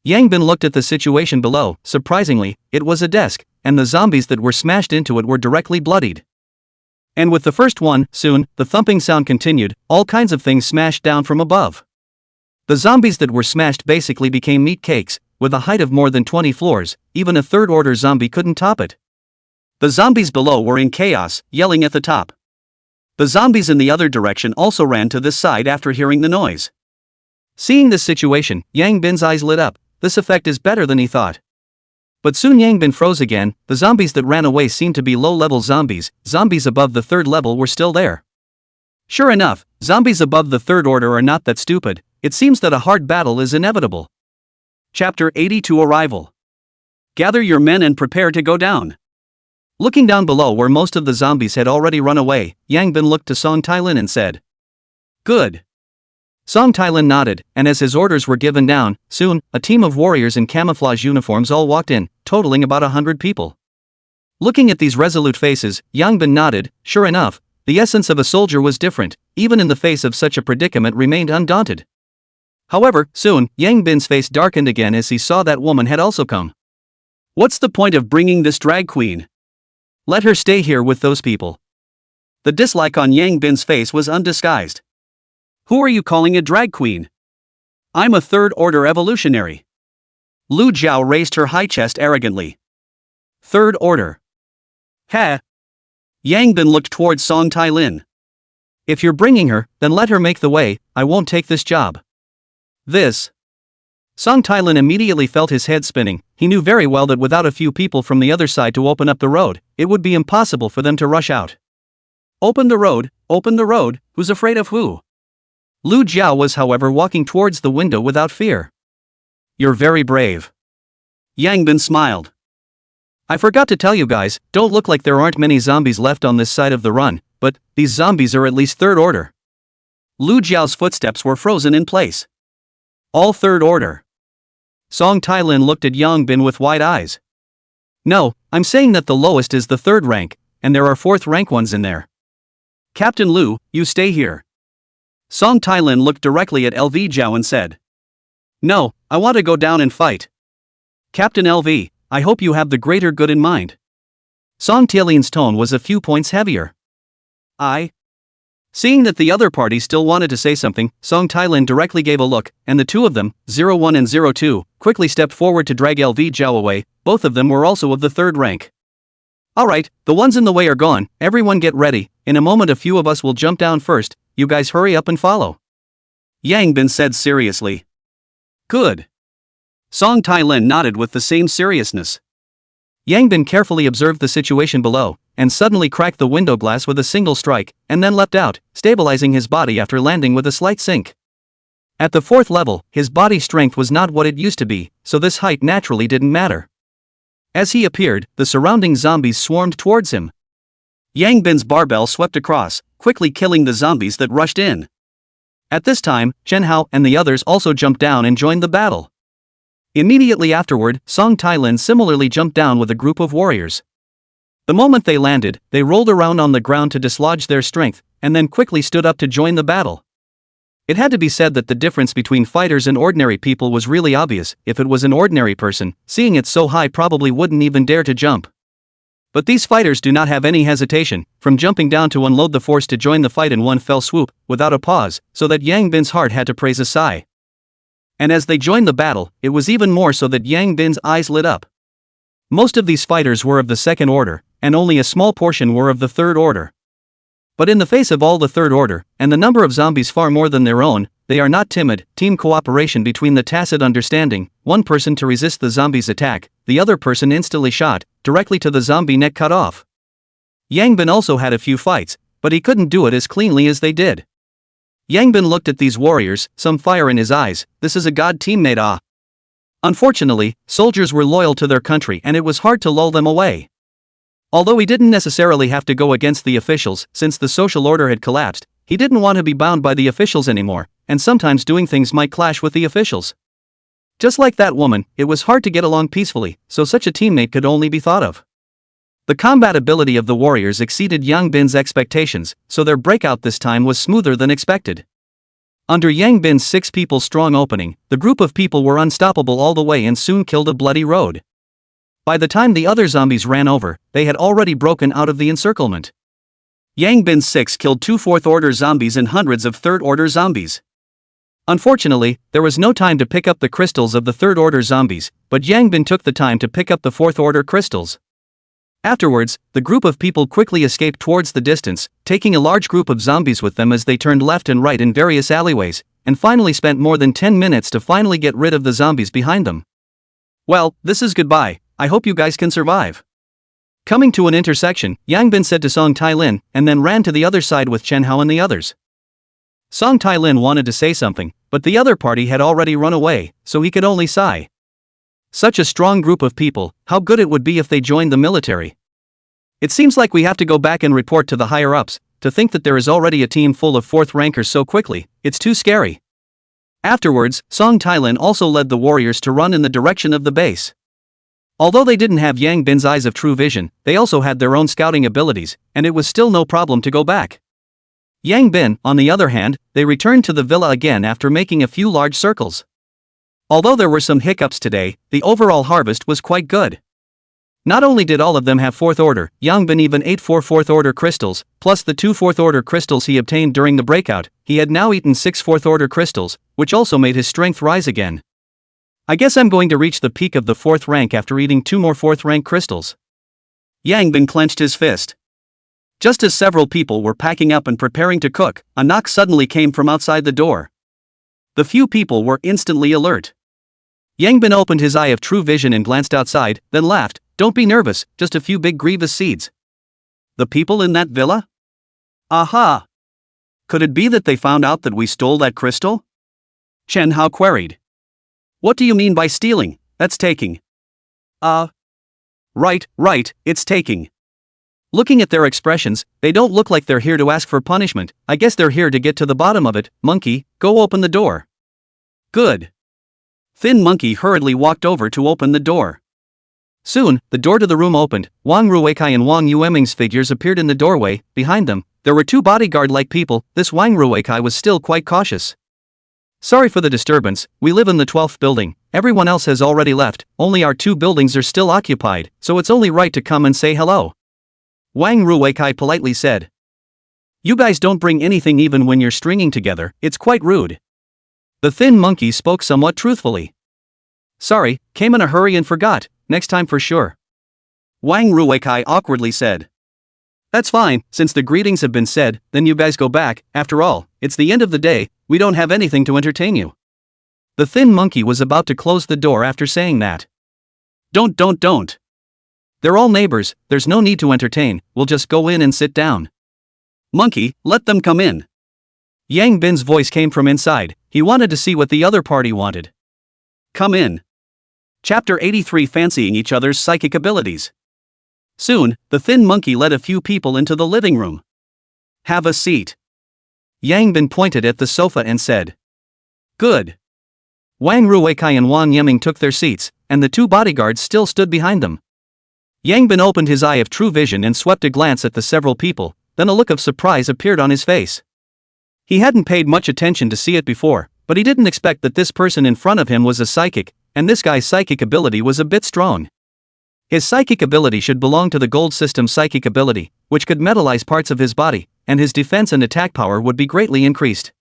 Yang Bin looked at the situation below. Surprisingly, it was a desk, and the zombies that were smashed into it were directly bloodied. And with the first one, soon, the thumping sound continued, all kinds of things smashed down from above. The zombies that were smashed basically became meat cakes, with a height of more than 20 floors, even a third-order zombie couldn't top it. The zombies below were in chaos, yelling at the top. The zombies in the other direction also ran to this side after hearing the noise. Seeing this situation, Yang Bin's eyes lit up. This effect is better than he thought. But soon Yang Bin froze again. The zombies that ran away seemed to be low-level zombies. Zombies above the third level were still there. Sure enough, zombies above the third order are not that stupid. It seems that a hard battle is inevitable. Chapter 82 Arrival. Gather your men and prepare to go down. Looking down below where most of the zombies had already run away, Yang Bin looked to Song Tailin and said, "Good." Song Tailin nodded, and as his orders were given down, soon, a team of warriors in camouflage uniforms all walked in, totaling about 100 people. Looking at these resolute faces, Yang Bin nodded. Sure enough, the essence of a soldier was different, even in the face of such a predicament remained undaunted. However, soon, Yang Bin's face darkened again as he saw that woman had also come. What's the point of bringing this drag queen? Let her stay here with those people. The dislike on Yang Bin's face was undisguised. Who are you calling a drag queen? I'm a third-order evolutionary. Lu Jiao raised her high chest arrogantly. Third order. Ha! Yang Bin looked towards Song Tailin. If you're bringing her, then let her make the way. I won't take this job. This. Song Tailin immediately felt his head spinning. He knew very well that without a few people from the other side to open up the road, it would be impossible for them to rush out. Open the road, who's afraid of who? Lu Jiao was however walking towards the window without fear. You're very brave. Yang Bin smiled. I forgot to tell you guys, don't look like there aren't many zombies left on this side of the run, but these zombies are at least third order. Lu Jiao's footsteps were frozen in place. All third order. Song Tailin looked at Yang Bin with wide eyes. No, I'm saying that the lowest is the third rank, and there are fourth rank ones in there. Captain Lu, you stay here. Song Tailin looked directly at LV Jiao and said. No, I want to go down and fight. Captain LV, I hope you have the greater good in mind. Song Tailin's tone was a few points heavier. Seeing that the other party still wanted to say something, Song Tailin directly gave a look, and the two of them, 01 and 02, quickly stepped forward to drag LV Jiao away. Both of them were also of the third rank. Alright, the ones in the way are gone, everyone get ready, in a moment a few of us will jump down first, you guys hurry up and follow. Yang Bin said seriously. Good. Song Tailin nodded with the same seriousness. Yang Bin carefully observed the situation below, and suddenly cracked the window glass with a single strike, and then leapt out, stabilizing his body after landing with a slight sink. At the fourth level, his body strength was not what it used to be, so this height naturally didn't matter. As he appeared, the surrounding zombies swarmed towards him. Yang Bin's barbell swept across, quickly killing the zombies that rushed in. At this time, Chen Hao and the others also jumped down and joined the battle. Immediately afterward, Song Tailin similarly jumped down with a group of warriors. The moment they landed, they rolled around on the ground to dislodge their strength, and then quickly stood up to join the battle. It had to be said that the difference between fighters and ordinary people was really obvious. If it was an ordinary person, seeing it so high probably wouldn't even dare to jump. But these fighters do not have any hesitation, from jumping down to unload the force to join the fight in one fell swoop, without a pause, so that Yang Bin's heart had to praise a sigh. And as they joined the battle, it was even more so that Yang Bin's eyes lit up. Most of these fighters were of the second order, and only a small portion were of the third order. But in the face of all the third order, and the number of zombies far more than their own, they are not timid. Team cooperation between the tacit understanding, one person to resist the zombie's attack, the other person instantly shot, directly to the zombie neck cut off. Yang Bin also had a few fights, but he couldn't do it as cleanly as they did. Yang Bin looked at these warriors, some fire in his eyes. This is a god teammate. Unfortunately, soldiers were loyal to their country and it was hard to lull them away. Although he didn't necessarily have to go against the officials, since the social order had collapsed, he didn't want to be bound by the officials anymore, and sometimes doing things might clash with the officials. Just like that woman, it was hard to get along peacefully, so such a teammate could only be thought of. The combat ability of the warriors exceeded Yang Bin's expectations, so their breakout this time was smoother than expected. Under Yang Bin's 6 people strong opening, the group of people were unstoppable all the way and soon killed a bloody road. By the time the other zombies ran over, they had already broken out of the encirclement. Yang Bin's 6 killed 2 fourth-order zombies and hundreds of third-order zombies. Unfortunately, there was no time to pick up the crystals of the third-order zombies, but Yang Bin took the time to pick up the fourth-order crystals. Afterwards, the group of people quickly escaped towards the distance, taking a large group of zombies with them as they turned left and right in various alleyways, and finally spent more than 10 minutes to finally get rid of the zombies behind them. Well, this is goodbye, I hope you guys can survive. Coming to an intersection, Yang Bin said to Song Tai-lin, and then ran to the other side with Chen Hao and the others. Song Tai-lin wanted to say something, but the other party had already run away, so he could only sigh. Such a strong group of people, how good it would be if they joined the military. It seems like we have to go back and report to the higher-ups. To think that there is already a team full of fourth rankers so quickly, it's too scary. Afterwards, Song Tai-lin also led the warriors to run in the direction of the base. Although they didn't have Yang Bin's eyes of true vision, they also had their own scouting abilities, and it was still no problem to go back. Yang Bin, on the other hand, they returned to the villa again after making a few large circles. Although there were some hiccups today, the overall harvest was quite good. Not only did all of them have fourth order, Yang Bin even ate 4 fourth order crystals, plus the 2 fourth order crystals he obtained during the breakout. He had now eaten 6 fourth order crystals, which also made his strength rise again. I guess I'm going to reach the peak of the 4th rank after eating 2 more 4th rank crystals. Yang Bin clenched his fist. Just as several people were packing up and preparing to cook, a knock suddenly came from outside the door. The few people were instantly alert. Yang Bin opened his eye of true vision and glanced outside, then laughed. Don't be nervous, just a few big grievous seeds. The people in that villa? Aha! Could it be that they found out that we stole that crystal? Chen Hao queried. What do you mean by stealing? That's taking. Right, it's taking. Looking at their expressions, they don't look like they're here to ask for punishment. I guess they're here to get to the bottom of it. Monkey, go open the door. Good. Thin Monkey hurriedly walked over to open the door. Soon, the door to the room opened. Wang Ruikai and Wang Yueming's figures appeared in the doorway. Behind them, there were 2 bodyguard-like people. This Wang Ruikai was still quite cautious. Sorry for the disturbance, we live in the 12th building. Everyone else has already left, only our 2 buildings are still occupied, so it's only right to come and say hello. Wang Ruikai politely said. You guys don't bring anything even when you're stringing together, it's quite rude. The Thin Monkey spoke somewhat truthfully. Sorry, came in a hurry and forgot, next time for sure. Wang Ruikai awkwardly said. That's fine, since the greetings have been said, then you guys go back. After all, it's the end of the day, we don't have anything to entertain you. The Thin Monkey was about to close the door after saying that. Don't. They're all neighbors, there's no need to entertain, we'll just go in and sit down. Monkey, let them come in. Yang Bin's voice came from inside, he wanted to see what the other party wanted. Come in. Chapter 83 Fancying Each Other's Psychic Abilities. Soon, the Thin Monkey led a few people into the living room. Have a seat. Yang Bin pointed at the sofa and said. Good. Wang Ruikai and Wang Yeming took their seats, and the 2 bodyguards still stood behind them. Yang Bin opened his eye of true vision and swept a glance at the several people, then a look of surprise appeared on his face. He hadn't paid much attention to see it before, but he didn't expect that this person in front of him was a psychic, and this guy's psychic ability was a bit strong. His psychic ability should belong to the gold system psychic ability, which could metallize parts of his body, and his defense and attack power would be greatly increased.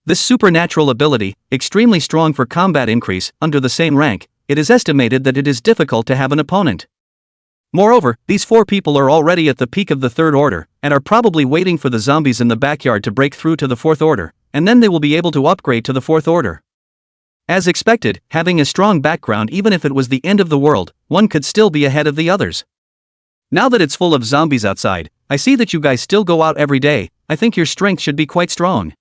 This supernatural ability, extremely strong for combat increase, under the same rank, it is estimated that it is difficult to have an opponent. Moreover, these 4 people are already at the peak of the 3rd order, and are probably waiting for the zombies in the backyard to break through to the 4th order, and then they will be able to upgrade to the 4th order. As expected, having a strong background even if it was the end of the world, one could still be ahead of the others. Now that it's full of zombies outside, I see that you guys still go out every day, I think your strength should be quite strong.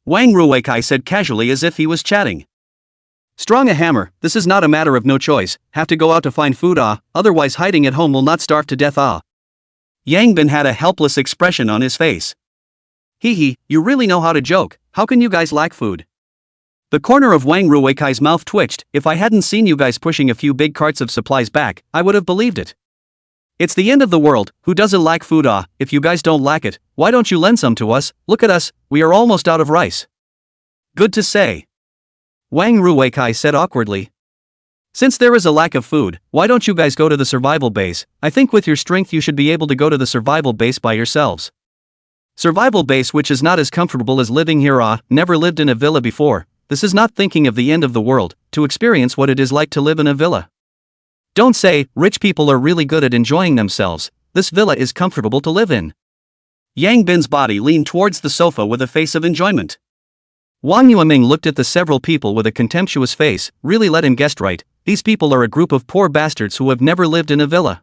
Wang Ruikai said casually as if he was chatting. Strong a hammer, this is not a matter of no choice, have to go out to find food otherwise hiding at home will not starve to death Yang Bin had a helpless expression on his face. Hee, you really know how to joke, how can you guys lack food? The corner of Wang Ruikai's mouth twitched. If I hadn't seen you guys pushing a few big carts of supplies back, I would have believed it. It's the end of the world, who doesn't lack food if you guys don't lack it, why don't you lend some to us? Look at us, we are almost out of rice. Good to say. Wang Ruikai said awkwardly. Since there is a lack of food, why don't you guys go to the survival base? I think with your strength you should be able to go to the survival base by yourselves. Survival base which is not as comfortable as living here. Never lived in a villa before. This is not thinking of the end of the world, to experience what it is like to live in a villa. Don't say, rich people are really good at enjoying themselves. This villa is comfortable to live in. Yang Bin's body leaned towards the sofa with a face of enjoyment. Wang Yueming looked at the several people with a contemptuous face. Really let him guess right, these people are a group of poor bastards who have never lived in a villa.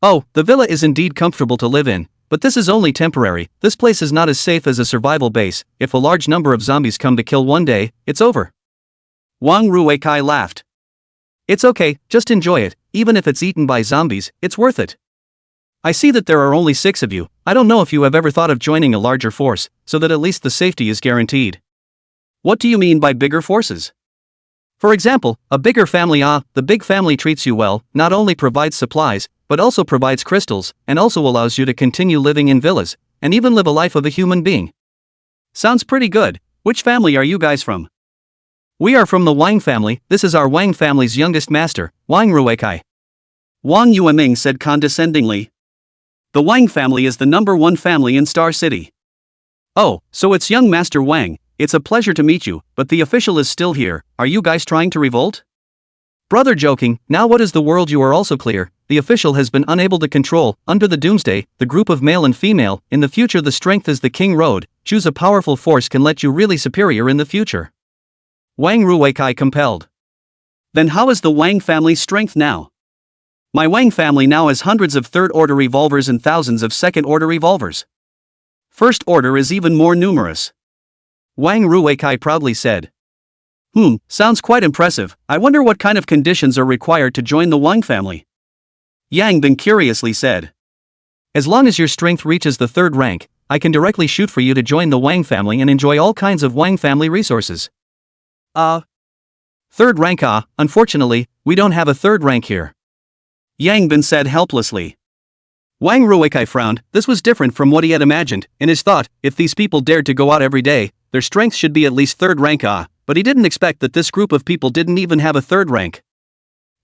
Oh, the villa is indeed comfortable to live in, but this is only temporary. This place is not as safe as a survival base. If a large number of zombies come to kill one day, it's over. Wang Ruikai laughed. It's okay, just enjoy it. Even if it's eaten by zombies, it's worth it. I see that there are only 6 of you. I don't know if you have ever thought of joining a larger force, so that at least the safety is guaranteed. What do you mean by bigger forces? For example, a bigger family. The big family treats you well, not only provides supplies, but also provides crystals, and also allows you to continue living in villas, and even live a life of a human being. Sounds pretty good. Which family are you guys from? We are from the Wang family. This is our Wang family's youngest master, Wang Ruikai. Wang Yueming said condescendingly. The Wang family is the #1 family in Star City. Oh, so it's young Master Wang. It's a pleasure to meet you, but the official is still here. Are you guys trying to revolt? Brother joking, now what is the world? You are also clear. The official has been unable to control, under the doomsday, the group of male and female. In the future the strength is the king road. Choose a powerful force can let you really superior in the future. Wang Ruikai compelled. Then how is the Wang family's strength now? My Wang family now has hundreds of third-order revolvers and thousands of second-order revolvers. First order is even more numerous. Wang Ruikai proudly said. Sounds quite impressive. I wonder what kind of conditions are required to join the Wang family. Yang Bin curiously said. As long as your strength reaches the 3rd rank, I can directly shoot for you to join the Wang family and enjoy all kinds of Wang family resources. 3rd rank. Unfortunately, we don't have a 3rd rank here. Yang Bin said helplessly. Wang Ruikai frowned. This was different from what he had imagined. In his thought, if these people dared to go out every day, their strength should be at least 3rd rank. But he didn't expect that this group of people didn't even have a 3rd rank.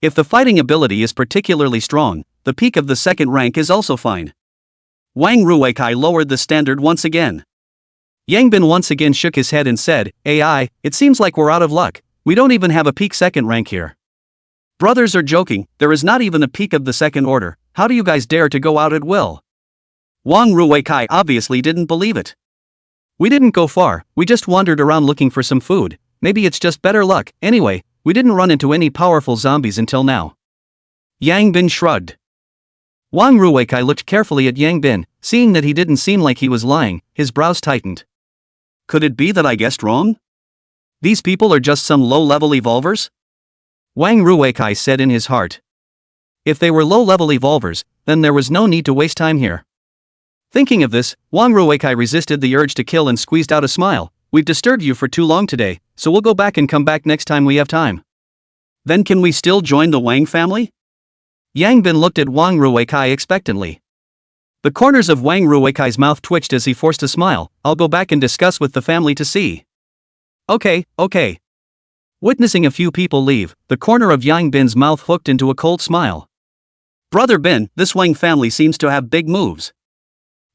If the fighting ability is particularly strong, the peak of the 2nd rank is also fine. Wang Ruikai lowered the standard once again. Yang Bin once again shook his head and said, AI, it seems like we're out of luck. We don't even have a peak 2nd rank here. Brothers are joking, there is not even a peak of the 2nd order. How do you guys dare to go out at will? Wang Ruikai obviously didn't believe it. We didn't go far, we just wandered around looking for some food. Maybe it's just better luck. Anyway, we didn't run into any powerful zombies until now. Yang Bin shrugged. Wang Ruikai looked carefully at Yang Bin, seeing that he didn't seem like he was lying, his brows tightened. Could it be that I guessed wrong? These people are just some low-level evolvers? Wang Ruikai said in his heart. If they were low-level evolvers, then there was no need to waste time here. Thinking of this, Wang Ruikai resisted the urge to kill and squeezed out a smile. We've disturbed you for too long today, so we'll go back and come back next time we have time. Then can we still join the Wang family? Yang Bin looked at Wang Ruikai expectantly. The corners of Wang Ruikai's mouth twitched as he forced a smile. I'll go back and discuss with the family to see. Okay. Witnessing a few people leave, the corner of Yang Bin's mouth hooked into a cold smile. Brother Bin, this Wang family seems to have big moves.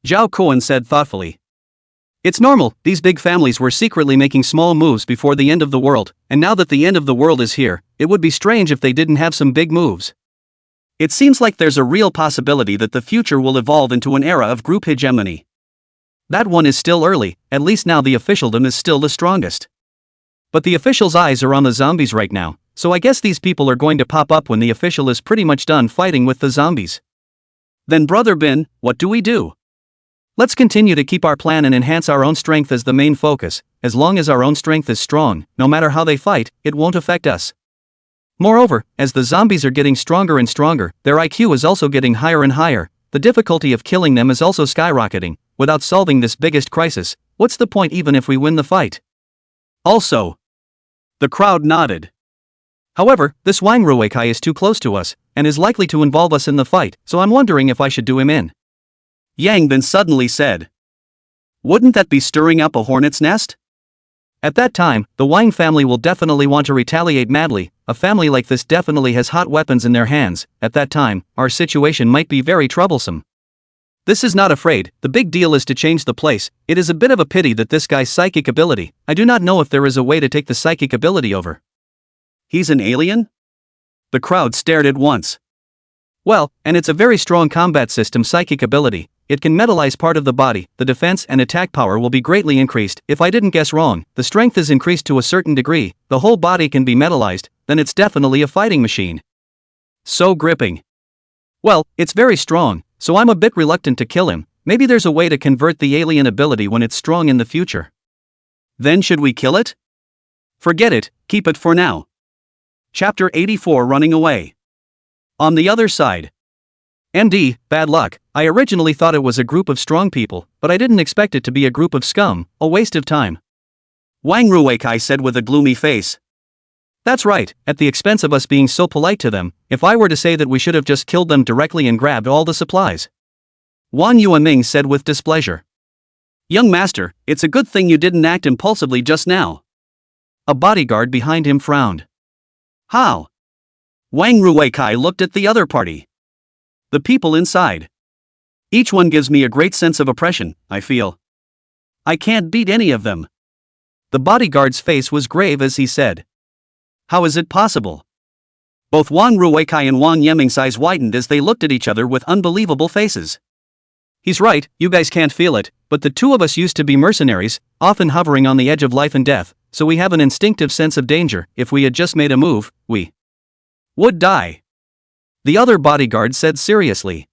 Zhao Kuan said thoughtfully. It's normal, these big families were secretly making small moves before the end of the world, and now that the end of the world is here, it would be strange if they didn't have some big moves. It seems like there's a real possibility that the future will evolve into an era of group hegemony. That one is still early, at least now the officialdom is still the strongest. But the official's eyes are on the zombies right now, so I guess these people are going to pop up when the official is pretty much done fighting with the zombies. Then Brother Bin, what do we do? Let's continue to keep our plan and enhance our own strength as the main focus. As long as our own strength is strong, no matter how they fight, it won't affect us. Moreover, as the zombies are getting stronger and stronger, their IQ is also getting higher and higher. The difficulty of killing them is also skyrocketing. Without solving this biggest crisis, what's the point even if we win the fight? Also, the crowd nodded. However, this Wang Ruikai is too close to us, and is likely to involve us in the fight, so I'm wondering if I should do him in. Yang Bin suddenly said. Wouldn't that be stirring up a hornet's nest? At that time, the Wang family will definitely want to retaliate madly. A family like this definitely has hot weapons in their hands. At that time, our situation might be very troublesome. This is not afraid, the big deal is to change the place. It is a bit of a pity that this guy's psychic ability, I do not know if there is a way to take the psychic ability over. He's an alien? The crowd stared at once. Well, and it's a very strong combat system psychic ability. It can metalize part of the body, the defense and attack power will be greatly increased. If I didn't guess wrong, the strength is increased to a certain degree, the whole body can be metalized, then it's definitely a fighting machine. So gripping. Well, it's very strong, so I'm a bit reluctant to kill him. Maybe there's a way to convert the alien ability when it's strong in the future. Then should we kill it? Forget it, keep it for now. Chapter 84 Running Away. On the other side. MD, bad luck, I originally thought it was a group of strong people, but I didn't expect it to be a group of scum, a waste of time. Wang Ruikai said with a gloomy face. That's right, at the expense of us being so polite to them, if I were to say that we should have just killed them directly and grabbed all the supplies. Wan Yuanming said with displeasure. Young master, it's a good thing you didn't act impulsively just now. A bodyguard behind him frowned. How? Wang Ruikai looked at the other party. The people inside. Each one gives me a great sense of oppression, I feel. I can't beat any of them. The bodyguard's face was grave as he said. How is it possible? Both Wang Ruikai and Wang Yeming's eyes widened as they looked at each other with unbelievable faces. He's right, you guys can't feel it, but the two of us used to be mercenaries, often hovering on the edge of life and death, so we have an instinctive sense of danger. If we had just made a move, we would die. The other bodyguard said seriously.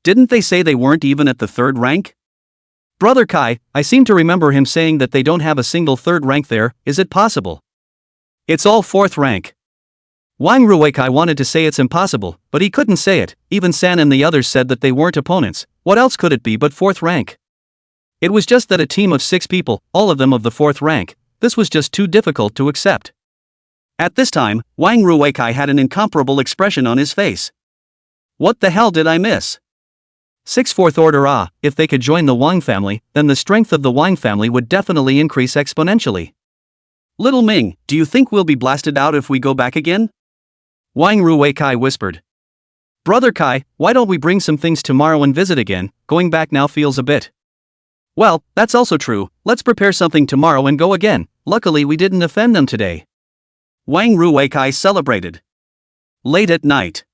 Didn't they say they weren't even at the third rank? Brother Kai, I seem to remember him saying that they don't have a single third rank there. Is it possible? It's all fourth rank. Wang Ruikai wanted to say it's impossible, but he couldn't say it. Even San and the others said that they weren't opponents. What else could it be but fourth rank? It was just that a team of 6 people, all of them of the fourth rank, this was just too difficult to accept. At this time, Wang Ruikai had an incomparable expression on his face. What the hell did I miss? 6 fourth order if they could join the Wang family, then the strength of the Wang family would definitely increase exponentially. Little Ming, do you think we'll be blasted out if we go back again? Wang Ruikai whispered. Brother Kai, why don't we bring some things tomorrow and visit again? Going back now feels a bit. Well, that's also true, let's prepare something tomorrow and go again. Luckily we didn't offend them today. Wang Ruikai celebrated. Late at night.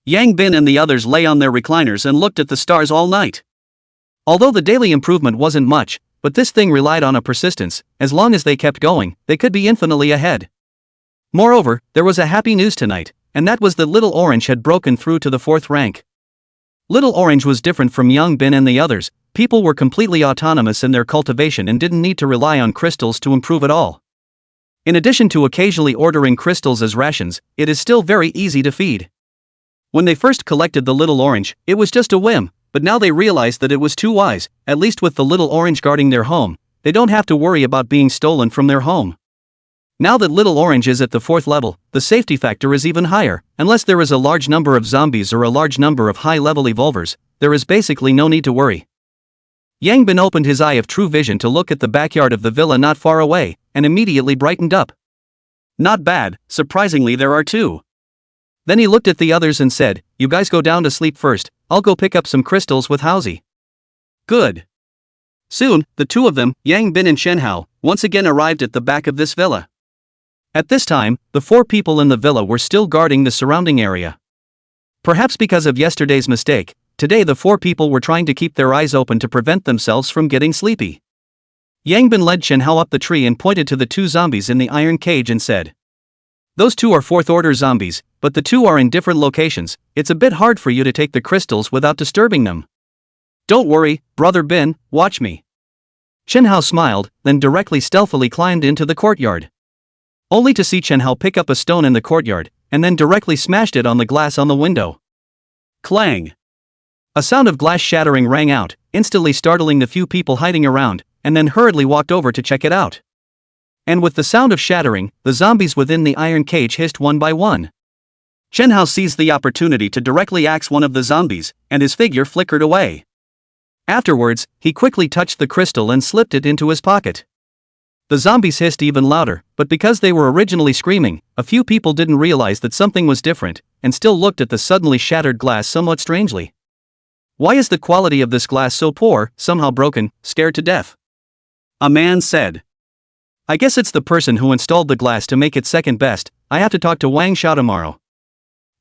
Yang Bin and the others lay on their recliners and looked at the stars all night. Although the daily improvement wasn't much, but this thing relied on a persistence. As long as they kept going, they could be infinitely ahead. Moreover, there was a happy news tonight, and that was that Little Orange had broken through to the 4th rank. Little Orange was different from Young Bin and the others. People were completely autonomous in their cultivation and didn't need to rely on crystals to improve at all. In addition to occasionally ordering crystals as rations, it is still very easy to feed. When they first collected the Little Orange, it was just a whim, but now they realized that it was too wise. At least with the Little Orange guarding their home, they don't have to worry about being stolen from their home. Now that Little Orange is at the 4th level, the safety factor is even higher. Unless there is a large number of zombies or a large number of high-level evolvers, there is basically no need to worry. Yang Bin opened his eye of true vision to look at the backyard of the villa not far away, and immediately brightened up. Not bad, surprisingly there are 2. Then he looked at the others and said, you guys go down to sleep first, I'll go pick up some crystals with Hausi. Good. Soon, the 2 of them, Yang Bin and Shenhao, once again arrived at the back of this villa. At this time, the 4 people in the villa were still guarding the surrounding area. Perhaps because of yesterday's mistake, today the 4 people were trying to keep their eyes open to prevent themselves from getting sleepy. Yang Bin led Shenhao up the tree and pointed to the 2 zombies in the iron cage and said, those 2 are 4th order zombies, but the 2 are in different locations. It's a bit hard for you to take the crystals without disturbing them. Don't worry, Brother Bin, watch me. Shenhao smiled, then directly stealthily climbed into the courtyard. Only to see Shenhao pick up a stone in the courtyard, and then directly smashed it on the glass on the window. Clang! A sound of glass shattering rang out, instantly startling the few people hiding around, and then hurriedly walked over to check it out. And with the sound of shattering, the zombies within the iron cage hissed one by one. Shenhao seized the opportunity to directly axe one of the zombies, and his figure flickered away. Afterwards, he quickly touched the crystal and slipped it into his pocket. The zombies hissed even louder, but because they were originally screaming, a few people didn't realize that something was different, and still looked at the suddenly shattered glass somewhat strangely. Why is the quality of this glass so poor, somehow broken, scared to death? A man said. I guess it's the person who installed the glass to make it second best. I have to talk to Wang Xiao tomorrow.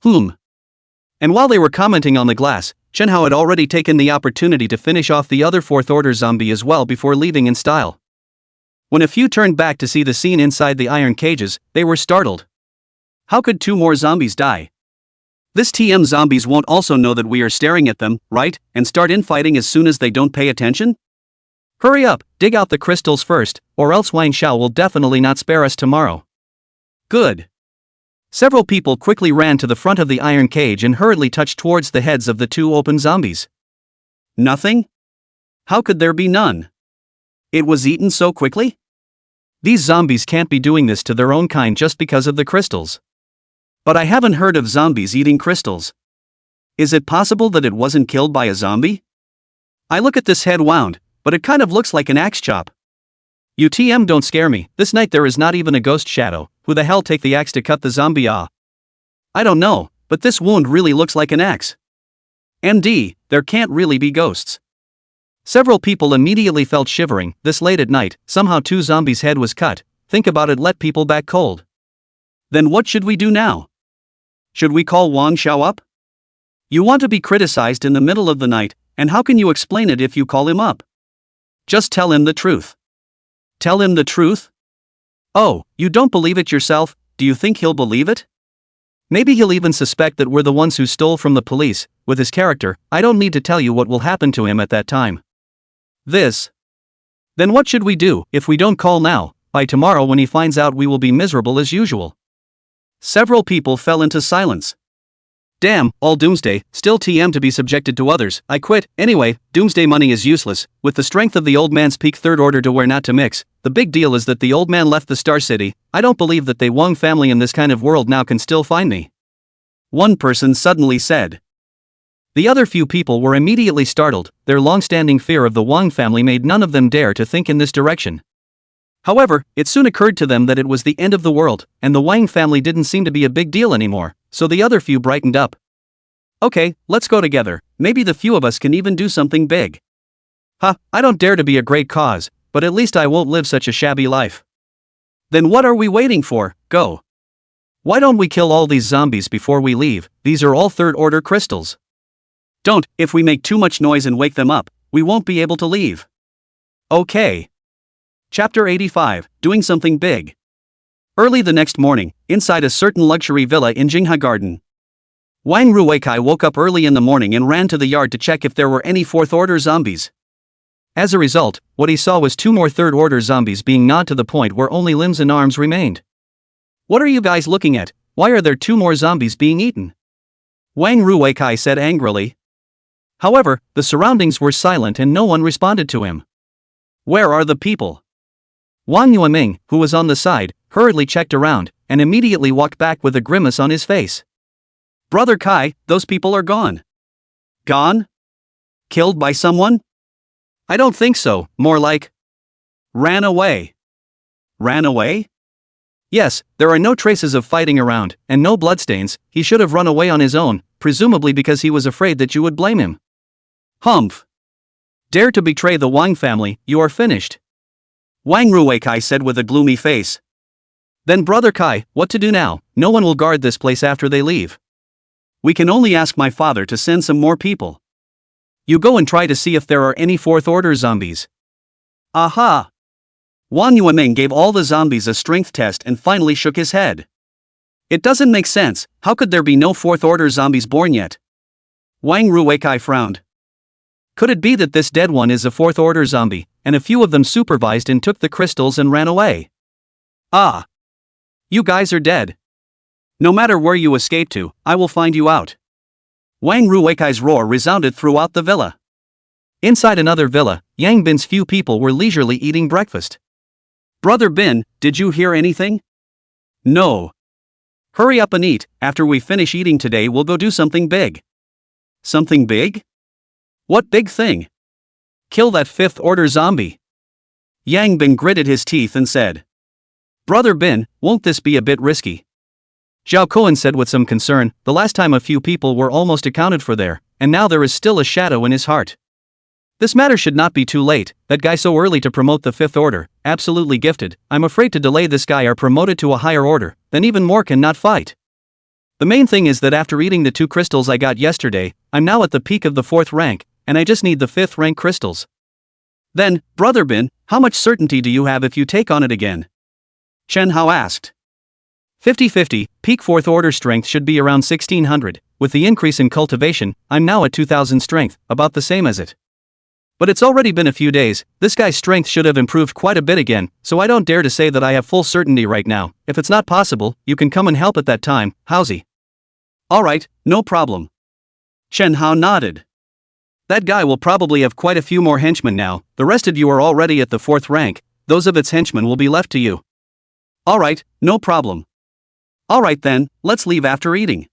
And while they were commenting on the glass, Chen Hao had already taken the opportunity to finish off the other fourth order zombie as well before leaving in style. When a few turned back to see the scene inside the iron cages, they were startled. How could 2 more zombies die? This TM zombies won't also know that we are staring at them, right, and start infighting as soon as they don't pay attention? Hurry up, dig out the crystals first, or else Wang Xiao will definitely not spare us tomorrow. Good. Several people quickly ran to the front of the iron cage and hurriedly touched towards the heads of the 2 open zombies. Nothing? How could there be none? It was eaten so quickly? These zombies can't be doing this to their own kind just because of the crystals. But I haven't heard of zombies eating crystals. Is it possible that it wasn't killed by a zombie? I look at this head wound, but it kind of looks like an axe chop. You TM don't scare me, this night there is not even a ghost shadow. Who the hell take the axe to cut the zombie off? I don't know, but this wound really looks like an axe. MD, there can't really be ghosts. Several people immediately felt shivering. This late at night, somehow 2 zombies' head was cut. Think about it, let people back cold. Then what should we do now? Should we call Wang Xiao up? You want to be criticized in the middle of the night, and how can you explain it if you call him up? Just tell him the truth. Tell him the truth? Oh, you don't believe it yourself, do you think he'll believe it? Maybe he'll even suspect that we're the ones who stole from the police. With his character, I don't need to tell you what will happen to him at that time. Then what should we do? If we don't call now, by tomorrow when he finds out we will be miserable as usual. Several people fell into silence. Damn, all doomsday, still TM to be subjected to others, I quit. Anyway, doomsday money is useless. With the strength of the old man's peak third order to where not to mix, the big deal is that the old man left the Star City. I don't believe that the Wang family in this kind of world now can still find me. One person suddenly said. The other few people were immediately startled. Their long-standing fear of the Wang family made none of them dare to think in this direction. However, it soon occurred to them that it was the end of the world, and the Wang family didn't seem to be a big deal anymore, so the other few brightened up. Okay, let's go together, maybe the few of us can even do something big. I don't dare to be a great cause, but at least I won't live such a shabby life. Then what are we waiting for? Go. Why don't we kill all these zombies before we leave? These are all third-order crystals. Don't, if we make too much noise and wake them up, we won't be able to leave. Okay. Chapter 85, Doing Something Big. Early the next morning, inside a certain luxury villa in Jingha Garden. Wang Ruikai woke up early in the morning and ran to the yard to check if there were any fourth-order zombies. As a result, what he saw was 2 more third-order zombies being gnawed to the point where only limbs and arms remained. What are you guys looking at? Why are there 2 more zombies being eaten? Wang Ruikai said angrily. However, the surroundings were silent and no one responded to him. Where are the people? Wang Yueming, who was on the side, hurriedly checked around, and immediately walked back with a grimace on his face. Brother Kai, those people are gone. Gone? Killed by someone? I don't think so, more like ran away. Ran away? Yes, there are no traces of fighting around, and no bloodstains. He should have run away on his own, presumably because he was afraid that you would blame him. Humph. Dare to betray the Wang family, you are finished. Wang Ruikai said with a gloomy face. Then Brother Kai, what to do now? No one will guard this place after they leave. We can only ask my father to send some more people. You go and try to see if there are any fourth-order zombies. Aha! Wang Yueming gave all the zombies a strength test and finally shook his head. It doesn't make sense, how could there be no fourth-order zombies born yet? Wang Ruikai frowned. Could it be that this dead one is a fourth-order zombie, and a few of them supervised and took the crystals and ran away? Ah! You guys are dead. No matter where you escape to, I will find you out. Wang Ruikai's roar resounded throughout the villa. Inside another villa, Yang Bin's few people were leisurely eating breakfast. Brother Bin, did you hear anything? No. Hurry up and eat, after we finish eating today we'll go do something big. Something big? What big thing? Kill that fifth-order zombie. Yang Bin gritted his teeth and said. Brother Bin, won't this be a bit risky? Zhao Cohen said with some concern. The last time a few people were almost accounted for there, and now there is still a shadow in his heart. This matter should not be too late. That guy so early to promote the fifth order, absolutely gifted. I'm afraid to delay this guy or promoted to a higher order, then even more can not fight. The main thing is that after eating the 2 crystals I got yesterday, I'm now at the peak of the 4th rank, and I just need the 5th rank crystals. Then, Brother Bin, how much certainty do you have if you take on it again? Chen Hao asked. 50-50, peak 4th order strength should be around 1600, with the increase in cultivation, I'm now at 2000 strength, about the same as it. But it's already been a few days, this guy's strength should have improved quite a bit again, so I don't dare to say that I have full certainty right now. If it's not possible, you can come and help at that time, Howsy. Alright, no problem. Chen Hao nodded. That guy will probably have quite a few more henchmen now, the rest of you are already at the 4th rank, those of its henchmen will be left to you. Alright, no problem. Alright then, let's leave after eating.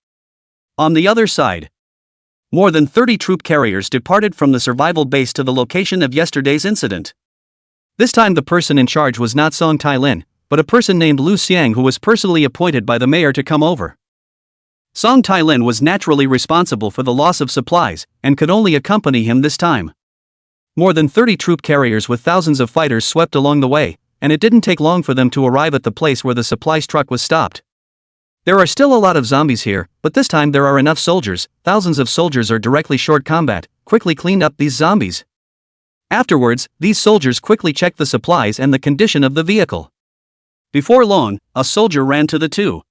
On the other side. More than 30 troop carriers departed from the survival base to the location of yesterday's incident. This time the person in charge was not Song Tai-lin, but a person named Lu Xiang who was personally appointed by the mayor to come over. Song Tai-lin was naturally responsible for the loss of supplies, and could only accompany him this time. More than 30 troop carriers with thousands of fighters swept along the way, and it didn't take long for them to arrive at the place where the supplies truck was stopped. There are still a lot of zombies here, but this time there are enough soldiers. Thousands of soldiers are directly short combat, quickly cleaned up these zombies. Afterwards, these soldiers quickly checked the supplies and the condition of the vehicle. Before long, a soldier ran to the 2.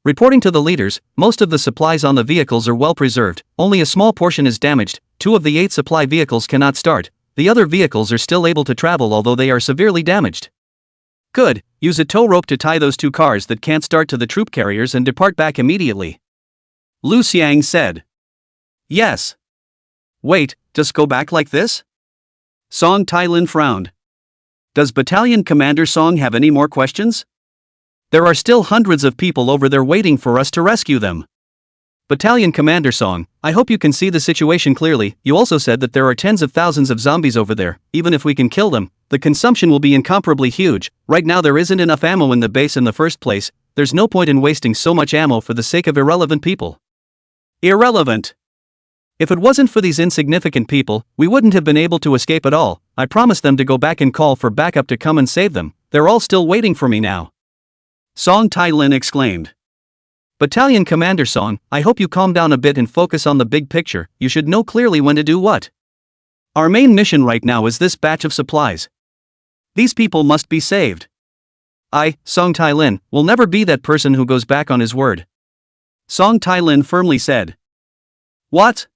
Reporting to the leaders, most of the supplies on the vehicles are well preserved, only a small portion is damaged. 2 of the 8 supply vehicles cannot start, the other vehicles are still able to travel although they are severely damaged. Good, use a tow rope to tie those 2 cars that can't start to the troop carriers and depart back immediately. Lu Xiang said. Yes. Wait, just go back like this? Song Tai-lin frowned. Does Battalion Commander Song have any more questions? There are still hundreds of people over there waiting for us to rescue them. Battalion Commander Song, I hope you can see the situation clearly. You also said that there are tens of thousands of zombies over there. Even if we can kill them, the consumption will be incomparably huge. Right now there isn't enough ammo in the base in the first place. There's no point in wasting so much ammo for the sake of irrelevant people. Irrelevant. If it wasn't for these insignificant people, we wouldn't have been able to escape at all. I promised them to go back and call for backup to come and save them. They're all still waiting for me now. Song Tai-lin exclaimed. Battalion Commander Song, I hope you calm down a bit and focus on the big picture. You should know clearly when to do what. Our main mission right now is this batch of supplies. These people must be saved. I, Song Tai-lin, will never be that person who goes back on his word. Song Tai-lin firmly said. What?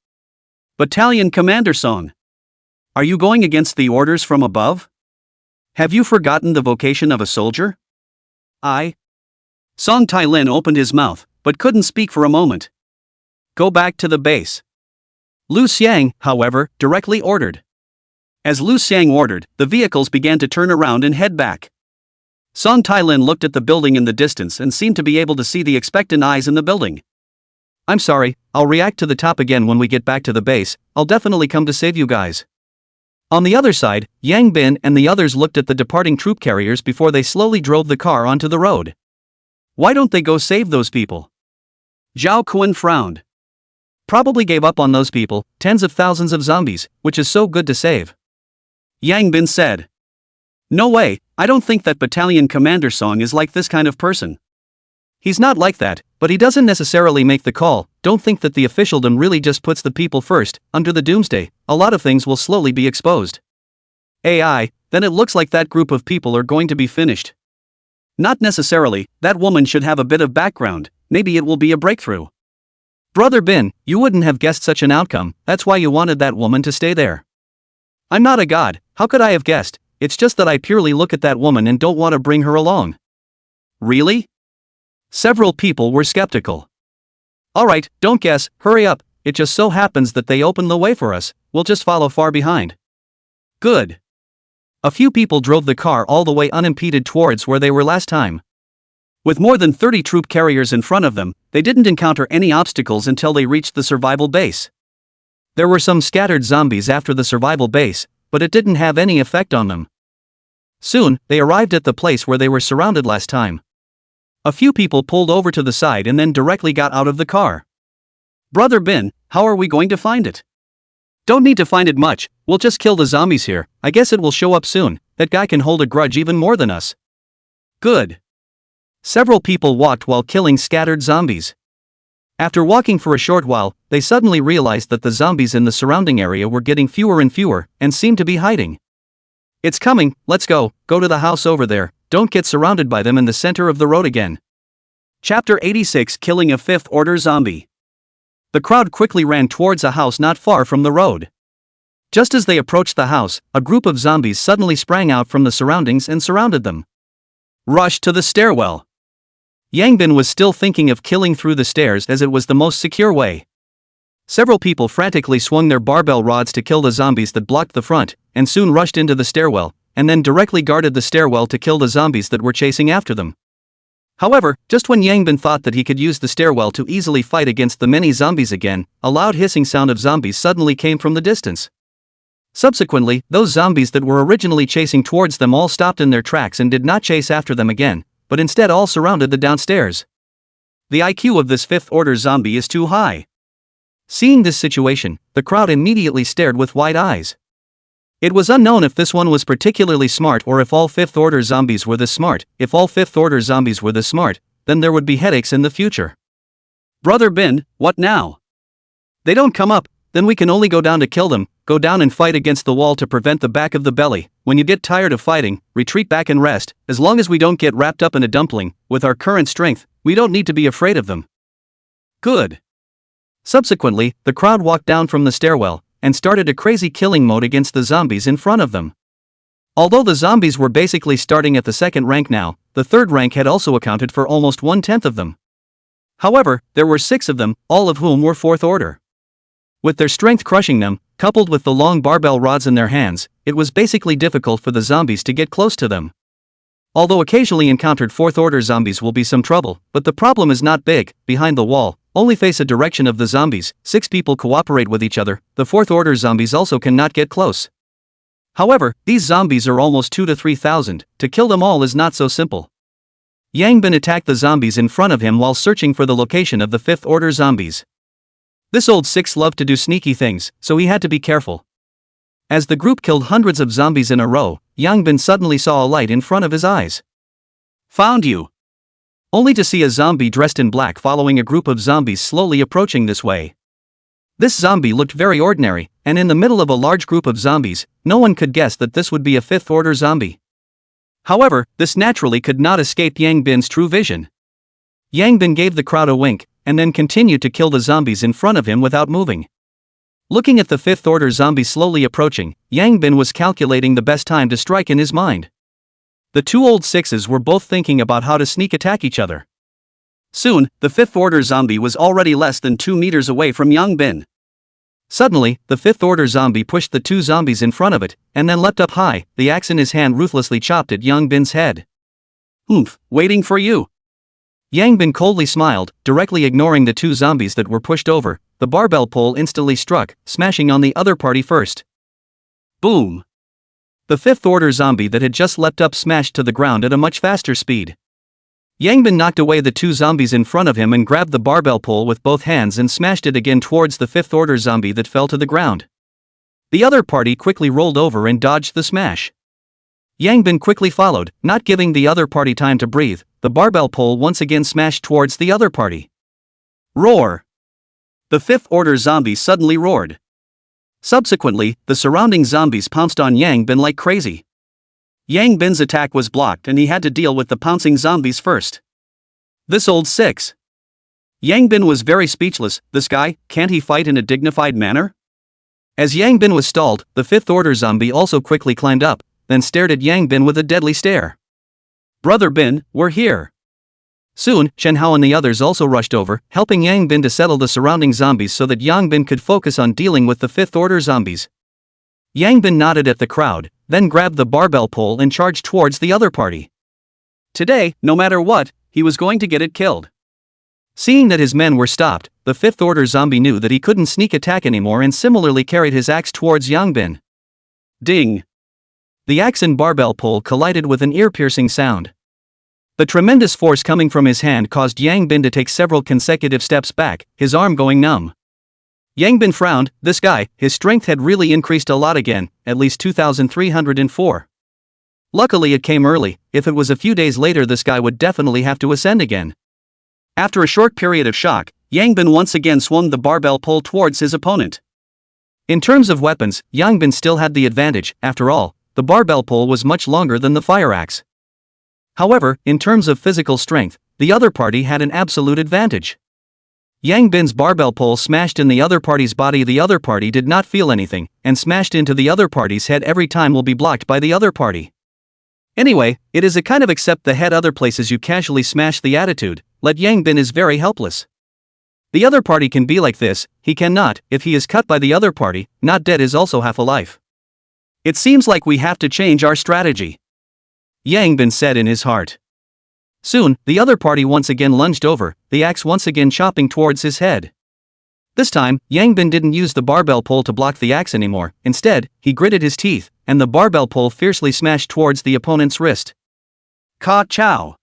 Battalion Commander Song. Are you going against the orders from above? Have you forgotten the vocation of a soldier? Song Tai-lin opened his mouth, but couldn't speak for a moment. Go back to the base. Lu Xiang, however, directly ordered. As Lu Xiang ordered, the vehicles began to turn around and head back. Song Tai-lin looked at the building in the distance and seemed to be able to see the expectant eyes in the building. I'm sorry, I'll react to the top again when we get back to the base. I'll definitely come to save you guys. On the other side, Yang Bin and the others looked at the departing troop carriers before they slowly drove the car onto the road. Why don't they go save those people? Zhao Kun frowned. Probably gave up on those people, tens of thousands of zombies, which is so good to save. Yang Bin said. No way, I don't think that Battalion Commander Song is like this kind of person. He's not like that, but he doesn't necessarily make the call. Don't think that the officialdom really just puts the people first. Under the doomsday, a lot of things will slowly be exposed. AI, then it looks like that group of people are going to be finished. Not necessarily, that woman should have a bit of background, maybe it will be a breakthrough. Brother Bin, you wouldn't have guessed such an outcome, that's why you wanted that woman to stay there. I'm not a god, how could I have guessed? It's just that I purely look at that woman and don't want to bring her along. Really? Several people were skeptical. Alright, don't guess, hurry up, it just so happens that they opened the way for us, we'll just follow far behind. Good. A few people drove the car all the way unimpeded towards where they were last time. With more than 30 troop carriers in front of them, they didn't encounter any obstacles until they reached the survival base. There were some scattered zombies after the survival base, but it didn't have any effect on them. Soon, they arrived at the place where they were surrounded last time. A few people pulled over to the side and then directly got out of the car. "Brother Bin, how are we going to find it?" "Don't need to find it much, we'll just kill the zombies here, I guess it will show up soon, that guy can hold a grudge even more than us." "Good." Several people walked while killing scattered zombies. After walking for a short while, they suddenly realized that the zombies in the surrounding area were getting fewer and fewer, and seemed to be hiding. "It's coming, let's go to the house over there, don't get surrounded by them in the center of the road again." Chapter 86: Killing a Fifth Order Zombie. The crowd quickly ran towards a house not far from the road. Just as they approached the house, a group of zombies suddenly sprang out from the surroundings and surrounded them. Rush to the stairwell. Yangbin was still thinking of killing through the stairs as it was the most secure way. Several people frantically swung their barbell rods to kill the zombies that blocked the front, and soon rushed into the stairwell, and then directly guarded the stairwell to kill the zombies that were chasing after them. However, just when Yangbin thought that he could use the stairwell to easily fight against the many zombies again, a loud hissing sound of zombies suddenly came from the distance. Subsequently, those zombies that were originally chasing towards them all stopped in their tracks and did not chase after them again, but instead all surrounded the downstairs. The IQ of this fifth order zombie is too high. Seeing this situation, the crowd immediately stared with wide eyes. It was unknown if this one was particularly smart or if all fifth order zombies were this smart. If all fifth order zombies were this smart, then there would be headaches in the future. "Brother Bin, what now?" "They don't come up, then we can only go down to kill them, go down and fight against the wall to prevent the back of the belly. When you get tired of fighting, retreat back and rest, as long as we don't get wrapped up in a dumpling, with our current strength, we don't need to be afraid of them." Good. Subsequently, the crowd walked down from the stairwell, and started a crazy killing mode against the zombies in front of them. Although the zombies were basically starting at the second rank now, the third rank had also accounted for almost 1/10 of them. However, there were 6 of them, all of whom were fourth order. With their strength crushing them, coupled with the long barbell rods in their hands, it was basically difficult for the zombies to get close to them. Although occasionally encountered fourth order zombies will be some trouble, but the problem is not big. Behind the wall, only face a direction of the zombies, 6 people cooperate with each other, the fourth order zombies also cannot get close. However, these zombies are almost 2 to 3,000, to kill them all is not so simple. Yangbin attacked the zombies in front of him while searching for the location of the fifth order zombies. This old six loved to do sneaky things, so he had to be careful. As the group killed hundreds of zombies in a row, Yangbin suddenly saw a light in front of his eyes. "Found you!" Only to see a zombie dressed in black following a group of zombies slowly approaching this way. This zombie looked very ordinary, and in the middle of a large group of zombies, no one could guess that this would be a fifth order zombie. However, this naturally could not escape Yangbin's true vision. Yangbin gave the crowd a wink, and then continued to kill the zombies in front of him without moving. Looking at the fifth order zombie slowly approaching, Yangbin was calculating the best time to strike in his mind. The 2 old sixes were both thinking about how to sneak attack each other. Soon, the fifth order zombie was already less than 2 meters away from Yangbin. Suddenly, the fifth order zombie pushed the 2 zombies in front of it, and then leapt up high, the axe in his hand ruthlessly chopped at Yangbin's head. "Oomph, waiting for you." Yangbin coldly smiled, directly ignoring the 2 zombies that were pushed over. The barbell pole instantly struck, smashing on the other party first. Boom! The fifth order zombie that had just leapt up smashed to the ground at a much faster speed. Yangbin knocked away the 2 zombies in front of him and grabbed the barbell pole with both hands and smashed it again towards the fifth order zombie that fell to the ground. The other party quickly rolled over and dodged the smash. Yangbin quickly followed, not giving the other party time to breathe. The barbell pole once again smashed towards the other party. Roar! The fifth order zombie suddenly roared. Subsequently, the surrounding zombies pounced on Yangbin like crazy. Yangbin's attack was blocked and he had to deal with the pouncing zombies first. This old six. Yangbin was very speechless. This guy, can't he fight in a dignified manner? As Yangbin was stalled, the fifth order zombie also quickly climbed up, then stared at Yangbin with a deadly stare. "Brother Bin, we're here." Soon, Shenhao and the others also rushed over, helping Yangbin to settle the surrounding zombies so that Yangbin could focus on dealing with the fifth order zombies. Yangbin nodded at the crowd, then grabbed the barbell pole and charged towards the other party. Today, no matter what, he was going to get it killed. Seeing that his men were stopped, the fifth order zombie knew that he couldn't sneak attack anymore and similarly carried his axe towards Yangbin. Ding! The axe and barbell pole collided with an ear-piercing sound. The tremendous force coming from his hand caused Yang Bin to take several consecutive steps back, his arm going numb. Yang Bin frowned. This guy, his strength had really increased a lot again, at least 2,304. Luckily it came early. If it was a few days later this guy would definitely have to ascend again. After a short period of shock, Yang Bin once again swung the barbell pole towards his opponent. In terms of weapons, Yang Bin still had the advantage. After all, the barbell pole was much longer than the fire axe. However, in terms of physical strength, the other party had an absolute advantage. Yang Bin's barbell pole smashed in the other party's body. The other party did not feel anything, and smashed into the other party's head every time will be blocked by the other party. Anyway, it is a kind of accept the head other places you casually smash the attitude. Let Yang Bin is very helpless. The other party can be like this, he cannot. If he is cut by the other party, not dead is also half a life. It seems like we have to change our strategy, Yang Bin said in his heart. Soon, the other party once again lunged over, the axe once again chopping towards his head. This time, Yang Bin didn't use the barbell pole to block the axe anymore. Instead, he gritted his teeth, and the barbell pole fiercely smashed towards the opponent's wrist. Ka-chow!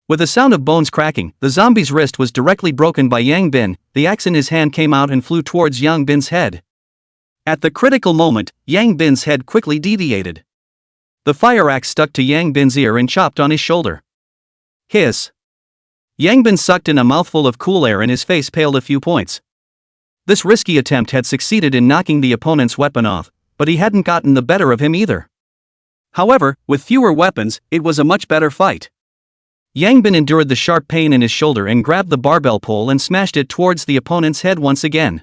With a sound of bones cracking, the zombie's wrist was directly broken by Yang Bin. The axe in his hand came out and flew towards Yang Bin's head. At the critical moment, Yang Bin's head quickly deviated. The fire axe stuck to Yang Bin's ear and chopped on his shoulder. Hiss! Yang Bin sucked in a mouthful of cool air and his face paled a few points. This risky attempt had succeeded in knocking the opponent's weapon off, but he hadn't gotten the better of him either. However, with fewer weapons, it was a much better fight. Yang Bin endured the sharp pain in his shoulder and grabbed the barbell pole and smashed it towards the opponent's head once again.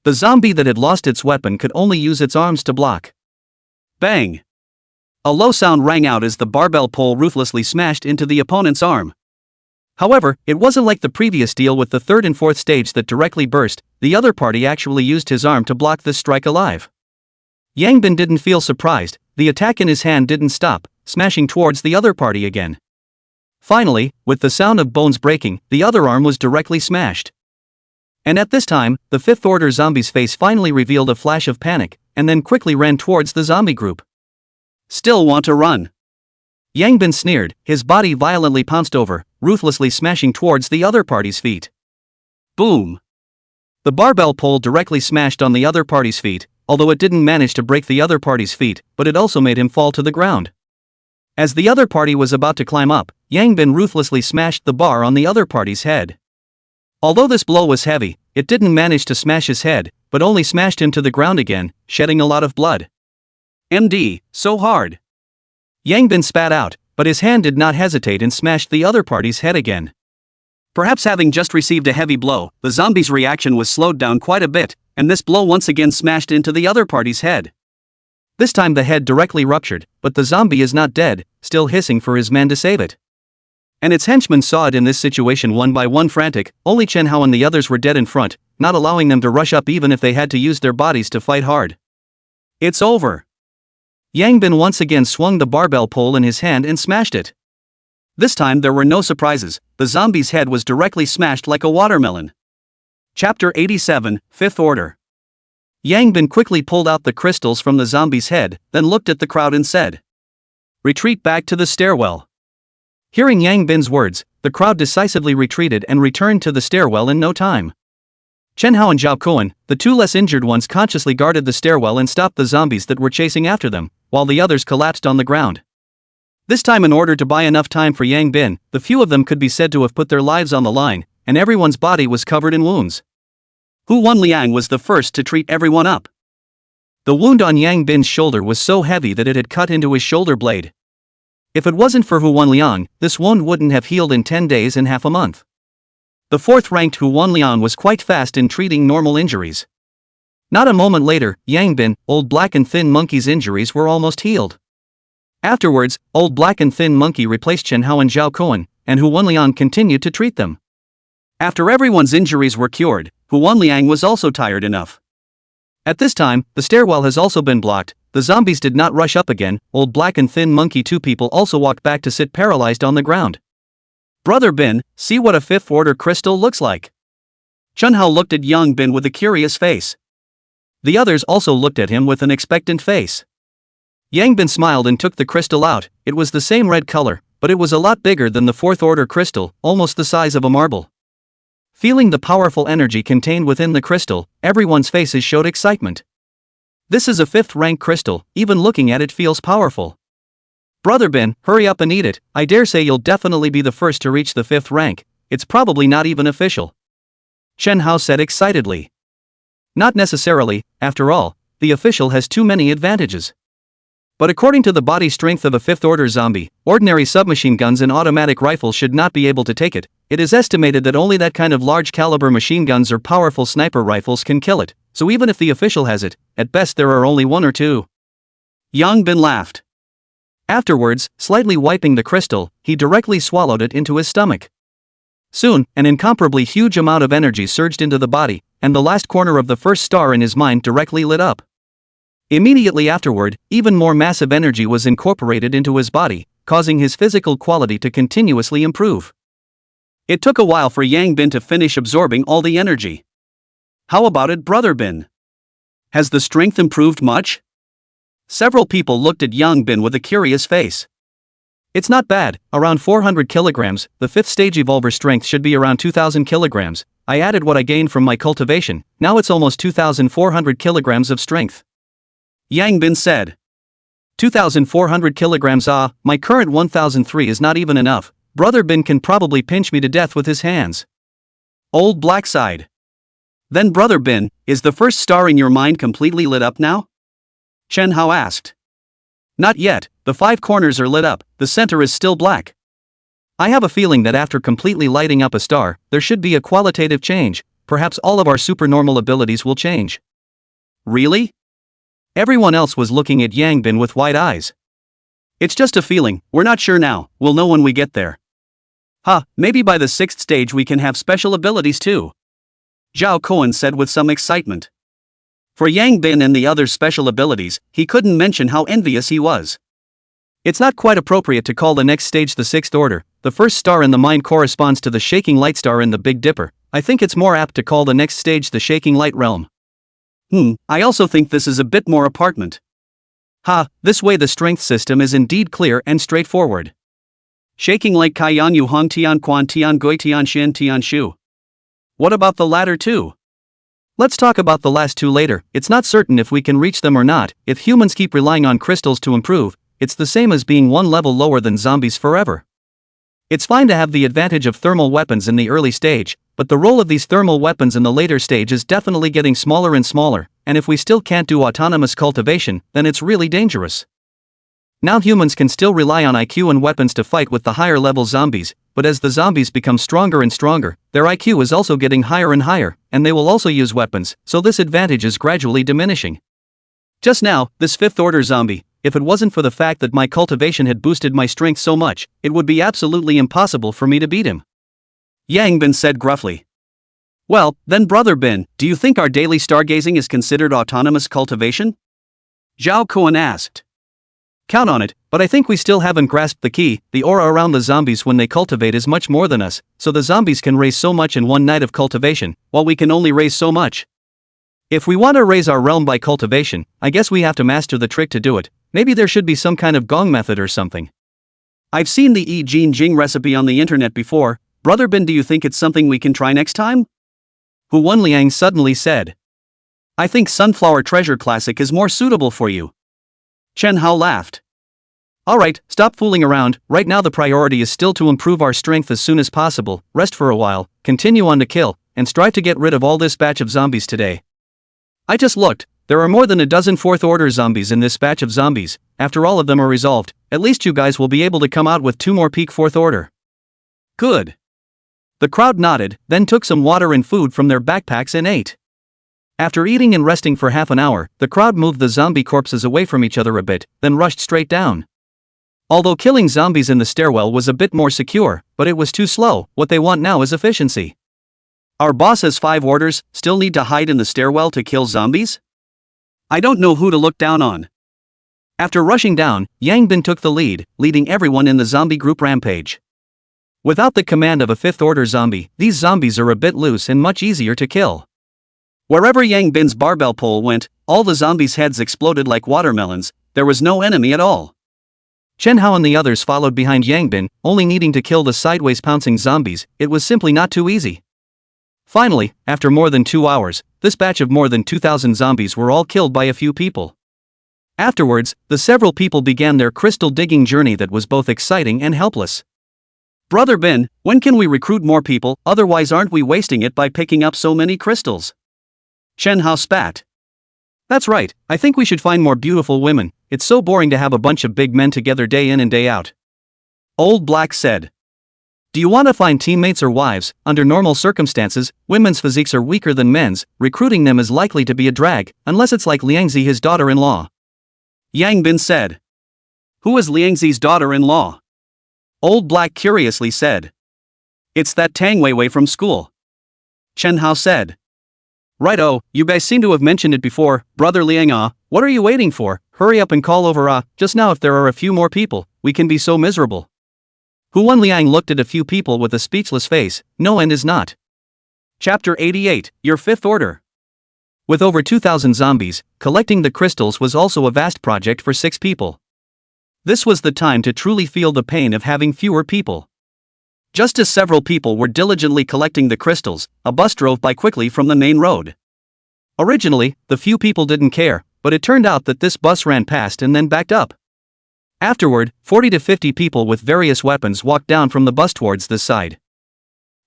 The zombie that had lost its weapon could only use its arms to block. Bang! A low sound rang out as the barbell pole ruthlessly smashed into the opponent's arm. However, it wasn't like the previous deal with the third and fourth stage that directly burst. The other party actually used his arm to block this strike alive. Yang Bin didn't feel surprised. The attack in his hand didn't stop, smashing towards the other party again. Finally, with the sound of bones breaking, the other arm was directly smashed. And at this time, the Fifth Order zombie's face finally revealed a flash of panic, and then quickly ran towards the zombie group. Still want to run? Yang Bin sneered, his body violently pounced over, ruthlessly smashing towards the other party's feet. Boom! The barbell pole directly smashed on the other party's feet, although it didn't manage to break the other party's feet, but it also made him fall to the ground. As the other party was about to climb up, Yang Bin ruthlessly smashed the bar on the other party's head. Although this blow was heavy, it didn't manage to smash his head, but only smashed him to the ground again, shedding a lot of blood. MD, so hard! Yang Bin spat out, but his hand did not hesitate and smashed the other party's head again. Perhaps having just received a heavy blow, the zombie's reaction was slowed down quite a bit, and this blow once again smashed into the other party's head. This time the head directly ruptured, but the zombie is not dead, still hissing for his man to save it. And its henchmen saw it in this situation one by one frantic. Only Chen Hao and the others were dead in front, not allowing them to rush up even if they had to use their bodies to fight hard. It's over! Yang Bin once again swung the barbell pole in his hand and smashed it. This time there were no surprises, the zombie's head was directly smashed like a watermelon. Chapter 87, Fifth Order. Yang Bin quickly pulled out the crystals from the zombie's head, then looked at the crowd and said, "Retreat back to the stairwell." Hearing Yang Bin's words, the crowd decisively retreated and returned to the stairwell in no time. Chen Hao and Zhao Kuan, the two less injured ones, consciously guarded the stairwell and stopped the zombies that were chasing after them, while the others collapsed on the ground. This time, in order to buy enough time for Yang Bin, the few of them could be said to have put their lives on the line, and everyone's body was covered in wounds. Hu Wanliang was the first to treat everyone up. The wound on Yang Bin's shoulder was so heavy that it had cut into his shoulder blade. If it wasn't for Hu Wanliang, this wound wouldn't have healed in 10 days and half a month. The fourth-ranked Hu Wanliang was quite fast in treating normal injuries. Not a moment later, Yang Bin, Old Black and Thin Monkey's injuries were almost healed. Afterwards, Old Black and Thin Monkey replaced Chen Hao and Zhao Kuan, and Hu Wanliang continued to treat them. After everyone's injuries were cured, Hu Wanliang was also tired enough. At this time, the stairwell has also been blocked. The zombies did not rush up again. Old Black and Thin Monkey, two people, also walked back to sit paralyzed on the ground. "Brother Bin, see what a Fifth Order crystal looks like." Chen Hao looked at Yang Bin with a curious face. The others also looked at him with an expectant face. Yang Bin smiled and took the crystal out. It was the same red color, but it was a lot bigger than the fourth order crystal, almost the size of a marble. Feeling the powerful energy contained within the crystal, everyone's faces showed excitement. This is a 5th rank crystal, even looking at it feels powerful. Brother Bin, hurry up and eat it, I dare say you'll definitely be the first to reach the 5th rank, it's probably not even official. Chen Hao said excitedly. Not necessarily, after all, the official has too many advantages. But according to the body strength of a 5th order zombie, ordinary submachine guns and automatic rifles should not be able to take it. It is estimated that only that kind of large caliber machine guns or powerful sniper rifles can kill it, so even if the official has it, at best there are only 1 or 2. Yang Bin laughed. Afterwards, slightly wiping the crystal, he directly swallowed it into his stomach. Soon, an incomparably huge amount of energy surged into the body, and the last corner of the first star in his mind directly lit up. Immediately afterward, even more massive energy was incorporated into his body, causing his physical quality to continuously improve. It took a while for Yang Bin to finish absorbing all the energy. How about it, Brother Bin? Has the strength improved much? Several people looked at Yang Bin with a curious face. It's not bad, around 400 kilograms, the 5th stage evolver strength should be around 2000 kilograms, I added what I gained from my cultivation, now it's almost 2400 kilograms of strength. Yang Bin said. 2400 kilograms my current 1003 is not even enough, Brother Bin can probably pinch me to death with his hands. Old Black sighed. Then Brother Bin, is the first star in your mind completely lit up now? Chen Hao asked. Not yet, the 5 corners are lit up, the center is still black. I have a feeling that after completely lighting up a star, there should be a qualitative change, perhaps all of our supernormal abilities will change. Really? Everyone else was looking at Yang Bin with wide eyes. It's just a feeling, we're not sure now, we'll know when we get there. Maybe by the 6th stage we can have special abilities too. Zhao Cohen said with some excitement. For Yang Bin and the other special abilities, he couldn't mention how envious he was. It's not quite appropriate to call the next stage the 6th order, the first star in the mind corresponds to the shaking light star in the Big Dipper, I think it's more apt to call the next stage the shaking light realm. I also think this is a bit more apartment. This way the strength system is indeed clear and straightforward. Shaking light Kaiyan Yu Hong Tian Quan Tian Gui Tian Shin Tian Shu. What about the latter two? Let's talk about the last 2 later, it's not certain if we can reach them or not, if humans keep relying on crystals to improve, it's the same as being 1 level lower than zombies forever. It's fine to have the advantage of thermal weapons in the early stage, but the role of these thermal weapons in the later stage is definitely getting smaller and smaller, and if we still can't do autonomous cultivation, then it's really dangerous. Now humans can still rely on IQ and weapons to fight with the higher level zombies, but as the zombies become stronger and stronger, their IQ is also getting higher and higher, and they will also use weapons, so this advantage is gradually diminishing. Just now, this 5th order zombie, if it wasn't for the fact that my cultivation had boosted my strength so much, it would be absolutely impossible for me to beat him. Yang Bin said gruffly. Well, then Brother Bin, do you think our daily stargazing is considered autonomous cultivation? Zhao Kuan asked. Count on it, but I think we still haven't grasped the key, the aura around the zombies when they cultivate is much more than us, so the zombies can raise so much in 1 night of cultivation, while we can only raise so much. If we want to raise our realm by cultivation, I guess we have to master the trick to do it, maybe there should be some kind of gong method or something. I've seen the Yi Jin Jing recipe on the internet before, Brother Bin, do you think it's something we can try next time? Hu Wenliang suddenly said. I think Sunflower Treasure Classic is more suitable for you. Chen Hao laughed. Alright, stop fooling around, right now the priority is still to improve our strength as soon as possible, rest for a while, continue on to kill, and strive to get rid of all this batch of zombies today. I just looked, there are more than a dozen 4th order zombies in this batch of zombies, after all of them are resolved, at least you guys will be able to come out with 2 more peak 4th order. Good. The crowd nodded, then took some water and food from their backpacks and ate. After eating and resting for half an hour, the crowd moved the zombie corpses away from each other a bit, then rushed straight down. Although killing zombies in the stairwell was a bit more secure, but it was too slow, what they want now is efficiency. Our boss has 5 orders, still need to hide in the stairwell to kill zombies? I don't know who to look down on. After rushing down, Yang Bin took the lead, leading everyone in the zombie group rampage. Without the command of a 5th order zombie, these zombies are a bit loose and much easier to kill. Wherever Yang Bin's barbell pole went, all the zombies' heads exploded like watermelons, there was no enemy at all. Chen Hao and the others followed behind Yang Bin, only needing to kill the sideways pouncing zombies. It was simply not too easy. Finally, after more than 2 hours, this batch of more than 2,000 zombies were all killed by a few people. Afterwards, the several people began their crystal digging journey that was both exciting and helpless. Brother Bin, when can we recruit more people, otherwise aren't we wasting it by picking up so many crystals? Chen Hao spat. That's right, I think we should find more beautiful women, it's so boring to have a bunch of big men together day in and day out. Old Black said. Do you want to find teammates or wives? Under normal circumstances, women's physiques are weaker than men's, recruiting them is likely to be a drag, unless it's like Liangzi his daughter-in-law. Yang Bin said. Who is Liangzi's daughter-in-law? Old Black curiously said. It's that Tang Weiwei from school. Chen Hao said. Right-o, you guys seem to have mentioned it before, Brother Liang what are you waiting for? Hurry up and call over just now. If there are a few more people, we can be so miserable. Huan Liang looked at a few people with a speechless face. No, and is not. Chapter 88, Your Fifth Order. With over 2,000 zombies, collecting the crystals was also a vast project for 6 people. This was the time to truly feel the pain of having fewer people. Just as several people were diligently collecting the crystals, a bus drove by quickly from the main road. Originally, the few people didn't care, but it turned out that this bus ran past and then backed up. Afterward, 40 to 50 people with various weapons walked down from the bus towards this side.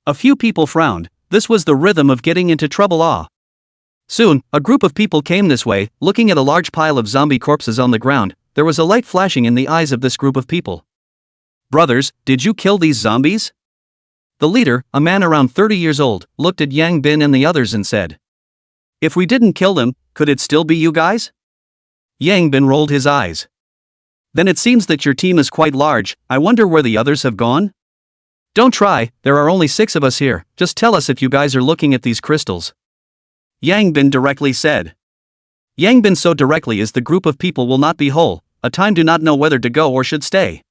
A few people frowned. This was the rhythm of getting into trouble. Soon, a group of people came this way, looking at a large pile of zombie corpses on the ground. There was a light flashing in the eyes of this group of people. Brothers, did you kill these zombies? The leader, a man around 30 years old, looked at Yang Bin and the others and said. If we didn't kill them, could it still be you guys? Yang Bin rolled his eyes. Then it seems that your team is quite large. I wonder where the others have gone? Don't try, there are only 6 of us here, just tell us if you guys are looking at these crystals. Yang Bin directly said. Yang Bin so directly is the group of people will not be whole, a time do not know whether to go or should stay.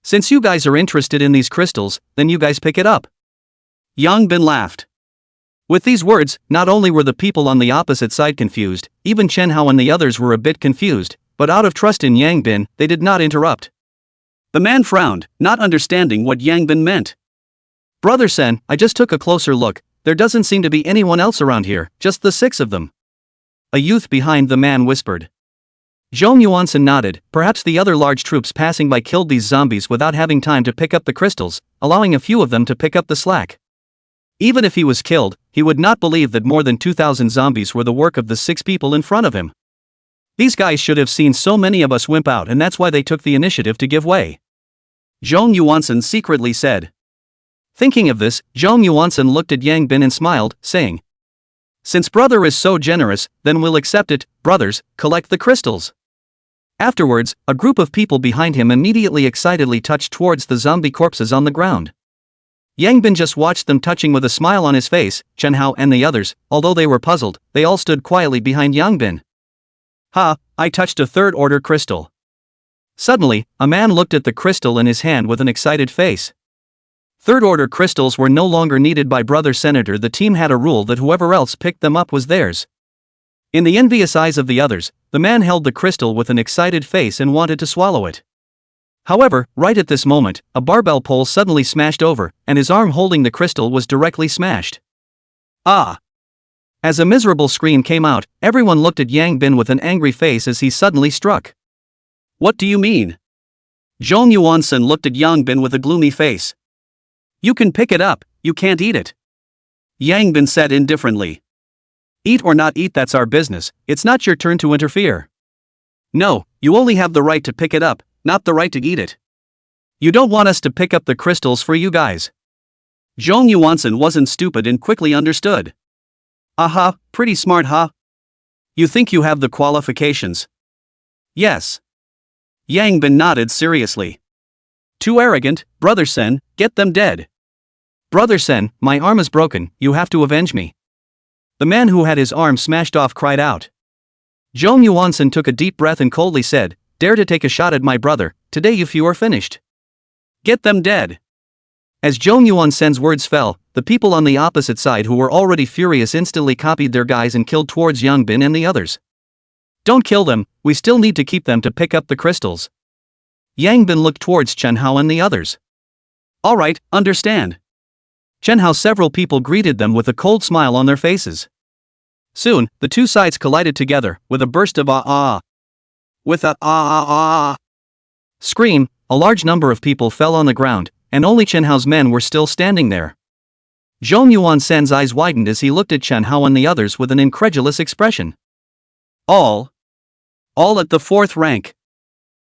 Since you guys are interested in these crystals, then you guys pick it up. Yang Bin laughed. With these words, not only were the people on the opposite side confused, even Chen Hao and the others were a bit confused, but out of trust in Yang Bin, they did not interrupt. The man frowned, not understanding what Yang Bin meant. Brother Sen, I just took a closer look, there doesn't seem to be anyone else around here, just the 6 of them. A youth behind the man whispered. Zhong Yuansen nodded. Perhaps the other large troops passing by killed these zombies without having time to pick up the crystals, allowing a few of them to pick up the slack. Even if he was killed, he would not believe that more than 2,000 zombies were the work of the 6 people in front of him. These guys should have seen so many of us wimp out, and that's why they took the initiative to give way. Zhong Yuansen secretly said. Thinking of this, Zhong Yuansen looked at Yang Bin and smiled, saying, Since brother is so generous, then we'll accept it. Brothers, collect the crystals. Afterwards, a group of people behind him immediately excitedly touched towards the zombie corpses on the ground. Yang Bin just watched them touching with a smile on his face. Chen Hao and the others, although they were puzzled, they all stood quietly behind Yang Bin. Ha, I touched a 3rd order crystal. Suddenly, a man looked at the crystal in his hand with an excited face. 3rd order crystals were no longer needed by Brother Senator. The team had a rule that whoever else picked them up was theirs. In the envious eyes of the others, the man held the crystal with an excited face and wanted to swallow it. However, right at this moment, a barbell pole suddenly smashed over, and his arm holding the crystal was directly smashed. Ah! As a miserable scream came out, everyone looked at Yang Bin with an angry face as he suddenly struck. What do you mean? Zhong Yuansen looked at Yang Bin with a gloomy face. You can pick it up, you can't eat it. Yang Bin said indifferently. Eat or not eat, that's our business, it's not your turn to interfere. No, you only have the right to pick it up, not the right to eat it. You don't want us to pick up the crystals for you guys. Zhong Yuansen wasn't stupid and quickly understood. Aha, pretty smart, huh? You think you have the qualifications? Yes. Yang Bin nodded seriously. Too arrogant, Brother Sen, get them dead. Brother Sen, my arm is broken, you have to avenge me. The man who had his arm smashed off cried out. Zhong Yuansen took a deep breath and coldly said, Dare to take a shot at my brother, today you few are finished. Get them dead. As Zhong Yuansen's words fell, the people on the opposite side who were already furious instantly copied their guys and killed towards Yang Bin and the others. Don't kill them, we still need to keep them to pick up the crystals. Yang Bin looked towards Chen Hao and the others. Alright, understand. Chen Hao. Several people greeted them with a cold smile on their faces. Soon, the two sides collided together, with a burst of ah. With a ah scream, a large number of people fell on the ground, and only Chen Hao's men were still standing there. Zhong Yuansen's eyes widened as he looked at Chen Hao and the others with an incredulous expression. All at the 4th rank.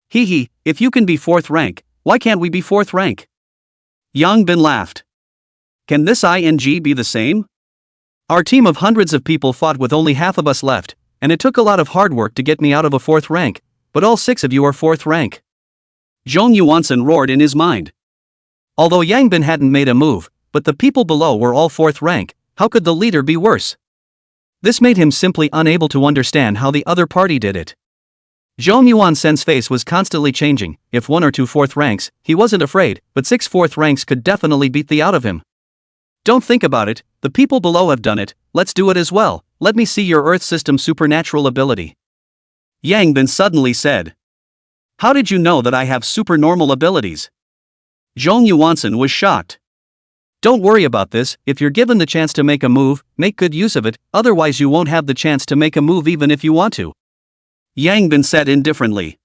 Hee, if you can be 4th rank, why can't we be 4th rank? Yang Bin laughed. Can this ing be the same? Our team of hundreds of people fought with only half of us left, and it took a lot of hard work to get me out of a 4th rank, but all 6 of you are 4th rank. Zhong Yuansen roared in his mind. Although Yang Bin hadn't made a move, but the people below were all 4th rank, how could the leader be worse? This made him simply unable to understand how the other party did it. Zhong Yuansen's face was constantly changing. If 1 or 2 4th ranks, he wasn't afraid, but 6 4th ranks could definitely beat the out of him. Don't think about it, the people below have done it, let's do it as well, let me see your Earth system supernatural ability. Yang Bin suddenly said. How did you know that I have supernormal abilities? Zhong Yuansen was shocked. Don't worry about this, if you're given the chance to make a move, make good use of it, otherwise you won't have the chance to make a move even if you want to. Yang Bin said indifferently.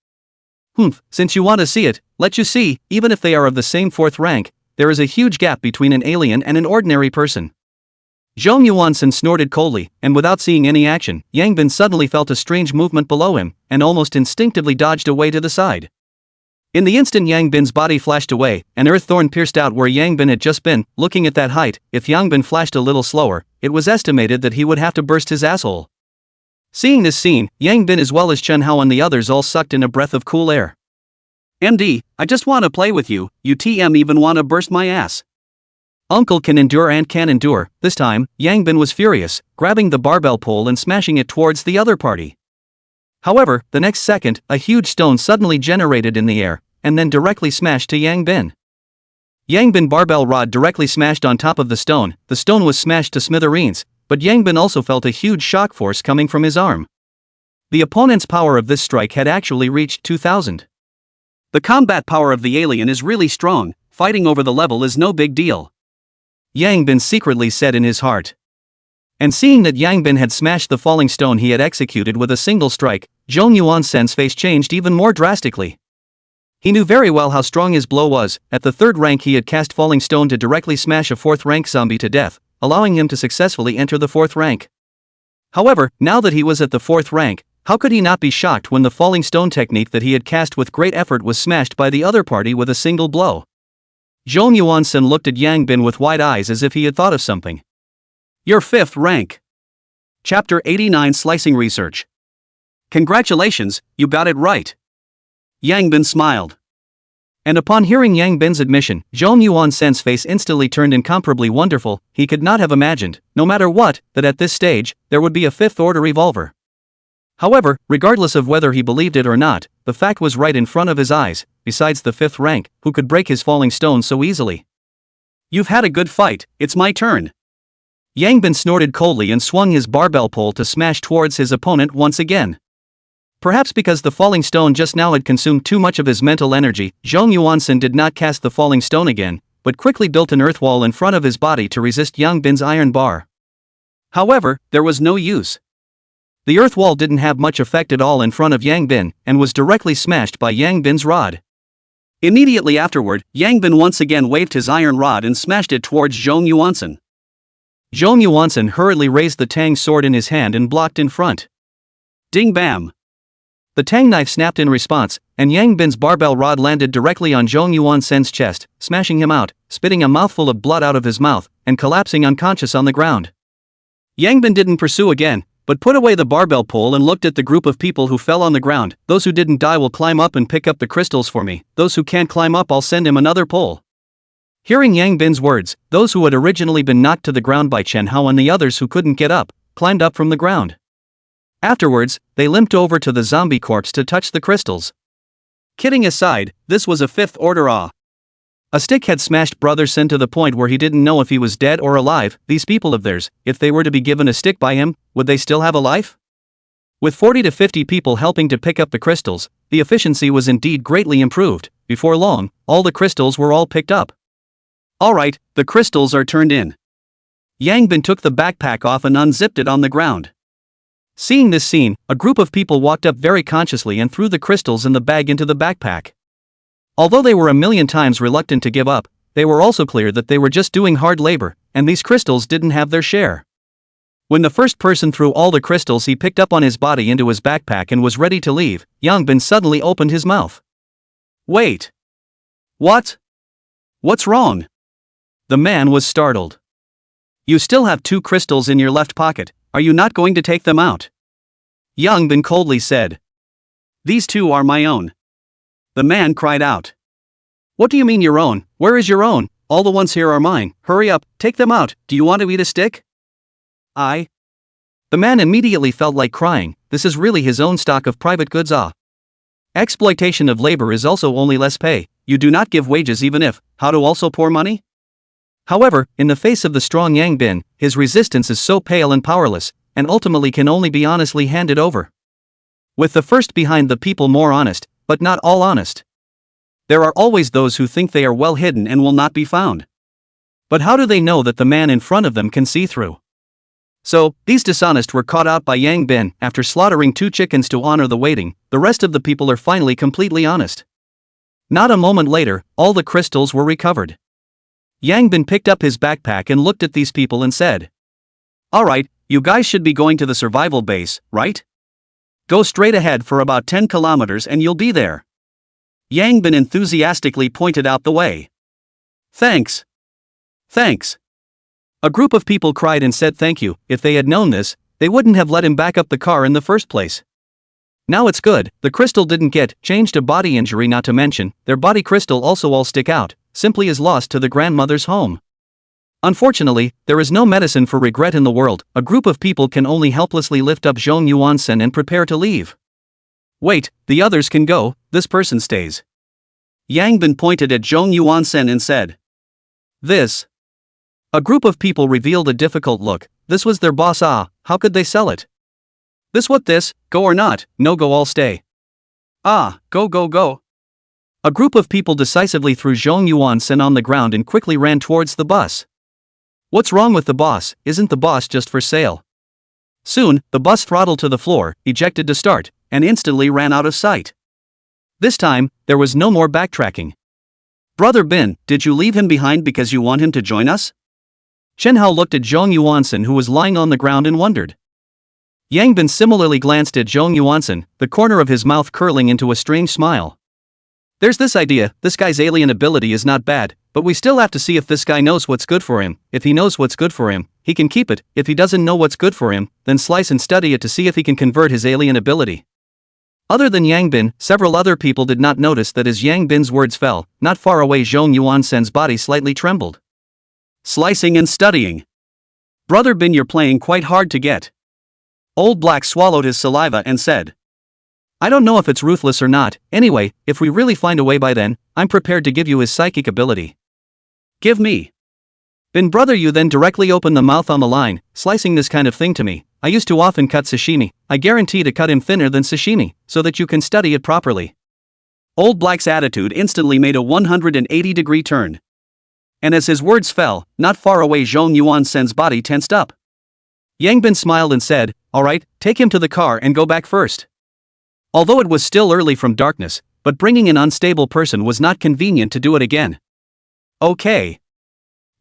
Since you want to see it, let you see, even if they are of the same 4th rank, there is a huge gap between an alien and an ordinary person. Zhong Yuansen snorted coldly, and without seeing any action, Yang Bin suddenly felt a strange movement below him, and almost instinctively dodged away to the side. In the instant Yang Bin's body flashed away, an earth thorn pierced out where Yang Bin had just been. Looking at that height, if Yang Bin flashed a little slower, it was estimated that he would have to burst his asshole. Seeing this scene, Yang Bin as well as Chen Hao and the others all sucked in a breath of cool air. MD, I just want to play with you, you TM even want to burst my ass. Uncle can endure and can endure. This time, Yang Bin was furious, grabbing the barbell pole and smashing it towards the other party. However, the next second, a huge stone suddenly generated in the air, and then directly smashed to Yang Bin. Yang Bin barbell rod directly smashed on top of the stone was smashed to smithereens, but Yang Bin also felt a huge shock force coming from his arm. The opponent's power of this strike had actually reached 2000. The combat power of the alien is really strong, fighting over the level is no big deal. Yang Bin secretly said in his heart. And seeing that Yang Bin had smashed the falling stone he had executed with a single strike, Zhong Yuansen's face changed even more drastically. He knew very well how strong his blow was. At the 3rd rank he had cast falling stone to directly smash a 4th rank zombie to death, allowing him to successfully enter the 4th rank. However, now that he was at the 4th rank, how could he not be shocked when the falling stone technique that he had cast with great effort was smashed by the other party with a single blow? Zhong Yuansen looked at Yang Bin with wide eyes as if he had thought of something. Your 5th rank. Chapter 89 Slicing Research. Congratulations, you got it right. Yang Bin smiled. And upon hearing Yang Bin's admission, Zhong Yuansen's face instantly turned incomparably wonderful. He could not have imagined, no matter what, that at this stage, there would be a 5th order revolver. However, regardless of whether he believed it or not, the fact was right in front of his eyes. Besides the 5th rank, who could break his falling stone so easily? You've had a good fight, it's my turn. Yang Bin snorted coldly and swung his barbell pole to smash towards his opponent once again. Perhaps because the falling stone just now had consumed too much of his mental energy, Zhong Yuansen did not cast the falling stone again, but quickly built an earth wall in front of his body to resist Yang Bin's iron bar. However, there was no use. The earth wall didn't have much effect at all in front of Yang Bin, and was directly smashed by Yang Bin's rod. Immediately afterward, Yang Bin once again waved his iron rod and smashed it towards Zhong Yuansen. Zhong Yuansen hurriedly raised the tang sword in his hand and blocked in front. Ding bam! The tang knife snapped in response, and Yang Bin's barbell rod landed directly on Zhong Yuansen's chest, smashing him out, spitting a mouthful of blood out of his mouth, and collapsing unconscious on the ground. Yang Bin didn't pursue again, but put away the barbell pole and looked at the group of people who fell on the ground. Those who didn't die will climb up and pick up the crystals for me. Those who can't climb up, I'll send him another pole. Hearing Yang Bin's words, those who had originally been knocked to the ground by Chen Hao and the others who couldn't get up, climbed up from the ground. Afterwards, they limped over to the zombie corpse to touch the crystals. Kidding aside, this was a 5th order awe. A stick had smashed Brother Sin to the point where he didn't know if he was dead or alive. These people of theirs, if they were to be given a stick by him, would they still have a life? With 40 to 50 people helping to pick up the crystals, the efficiency was indeed greatly improved. Before long, all the crystals were all picked up. Alright, the crystals are turned in. Yang Bin took the backpack off and unzipped it on the ground. Seeing this scene, a group of people walked up very consciously and threw the crystals in the bag into the backpack. Although they were a million times reluctant to give up, they were also clear that they were just doing hard labor, and these crystals didn't have their share. When the first person threw all the crystals he picked up on his body into his backpack and was ready to leave, Yang Bin suddenly opened his mouth. Wait. What? What's wrong? The man was startled. You still have 2 crystals in your left pocket, are you not going to take them out? Yang Bin coldly said. These 2 are my own. The man cried out. What do you mean your own? Where is your own? All the ones here are mine, hurry up, take them out, do you want to eat a stick? The man immediately felt like crying, this is really his own stock of private goods. Exploitation of labor is also only less pay, you do not give wages even if, how to also pour money? However, in the face of the strong Yang Bin, his resistance is so pale and powerless, and ultimately can only be honestly handed over. With the first behind the people more honest, but not all honest. There are always those who think they are well hidden and will not be found. But how do they know that the man in front of them can see through? So, these dishonest were caught out by Yang Bin. After slaughtering 2 chickens to honor the waiting, the rest of the people are finally completely honest. Not a moment later, all the crystals were recovered. Yang Bin picked up his backpack and looked at these people and said, Alright, you guys should be going to the survival base, right? Go straight ahead for about 10 kilometers and you'll be there. Yang Bin enthusiastically pointed out the way. Thanks. Thanks. A group of people cried and said thank you. If they had known this, they wouldn't have let him back up the car in the first place. Now it's good, the crystal didn't get changed a body injury, not to mention, their body crystal also all stick out, simply is lost to the grandmother's home. Unfortunately, there is no medicine for regret in the world. A group of people can only helplessly lift up Zhong Yuansen and prepare to leave. Wait, the others can go, this person stays. Yang Bin pointed at Zhong Yuansen and said. This. A group of people revealed a difficult look, this was their boss. How could they sell it? This what this, go or not, no go all stay. Go. A group of people decisively threw Zhong Yuansen on the ground and quickly ran towards the bus. What's wrong with the boss, isn't the boss just for sale? Soon, the bus throttled to the floor, ejected to start, and instantly ran out of sight. This time, there was no more backtracking. Brother Bin, did you leave him behind because you want him to join us? Chen Hao looked at Zhong Yuansen who was lying on the ground and wondered. Yang Bin similarly glanced at Zhong Yuansen, the corner of his mouth curling into a strange smile. There's this idea, this guy's alien ability is not bad, but we still have to see if this guy knows what's good for him. If he knows what's good for him, he can keep it. If he doesn't know what's good for him, then slice and study it to see if he can convert his alien ability. Other than Yang Bin, several other people did not notice that as Yang Bin's words fell, not far away Zhong Yuansen's body slightly trembled. Slicing and studying. Brother Bin, you're playing quite hard to get. Old Black swallowed his saliva and said. I don't know if it's ruthless or not, anyway, if we really find a way by then, I'm prepared to give you his psychic ability. Give me. Bin brother, you then directly open the mouth on the line, slicing this kind of thing to me. I used to often cut sashimi, I guarantee to cut him thinner than sashimi, so that you can study it properly. Old Black's attitude instantly made a 180-degree turn. And as his words fell, not far away Zhong Yuansen's body tensed up. Yang Bin smiled and said, alright, take him to the car and go back first. Although it was still early from darkness, but bringing an unstable person was not convenient to do it again. Okay.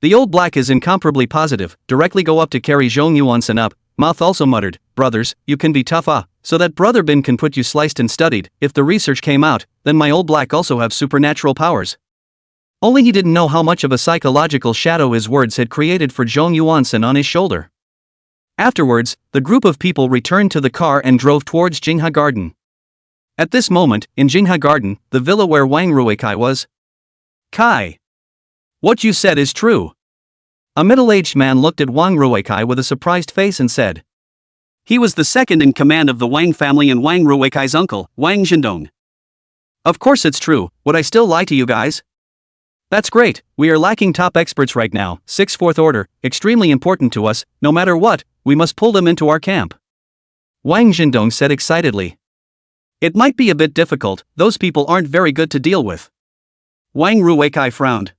The Old Black is incomparably positive, directly go up to carry Zhong Yuansen up, mouth also muttered, brothers, you can be tough so that Brother Bin can put you sliced and studied. If the research came out, then my Old Black also have supernatural powers. Only he didn't know how much of a psychological shadow his words had created for Zhong Yuansen on his shoulder. Afterwards, the group of people returned to the car and drove towards Jingha Garden. At this moment, in Jingha Garden, the villa where Wang Ruikai was. Kai. What you said is true. A middle-aged man looked at Wang Ruikai with a surprised face and said. He was the second in command of the Wang family and Wang Ruikai's uncle, Wang Zhendong. Of course it's true, would I still lie to you guys? That's great, we are lacking top experts right now, 6th Fourth Order, extremely important to us, no matter what, we must pull them into our camp. Wang Zhendong said excitedly. It might be a bit difficult, those people aren't very good to deal with. Wang Ruikai frowned.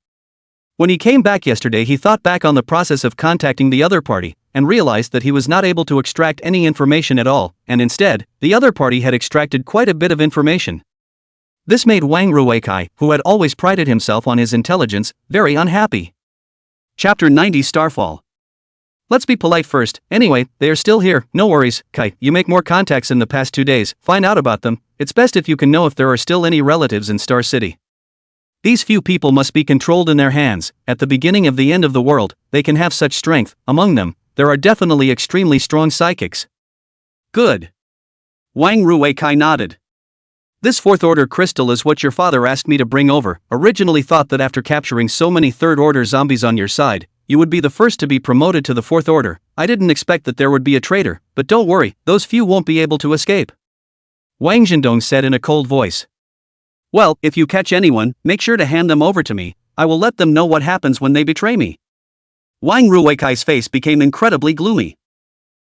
When he came back yesterday, he thought back on the process of contacting the other party, and realized that he was not able to extract any information at all, and instead, the other party had extracted quite a bit of information. This made Wang Ruikai, who had always prided himself on his intelligence, very unhappy. Chapter 90 Starfall. Let's be polite first. Anyway, they are still here, no worries, Kai. You make more contacts in the past 2 days, find out about them. It's best if you can know if there are still any relatives in Star City. These few people must be controlled in their hands. At the beginning of the end of the world, they can have such strength. Among them, there are definitely extremely strong psychics. Good. Wang Ruikai nodded. This fourth order crystal is what your father asked me to bring over. Originally thought that after capturing so many third order zombies on your side, you would be the first to be promoted to the fourth order. I didn't expect that there would be a traitor, but don't worry, those few won't be able to escape. Wang Zhendong said in a cold voice. Well, if you catch anyone, make sure to hand them over to me. I will let them know what happens when they betray me. Wang Ruikai's face became incredibly gloomy.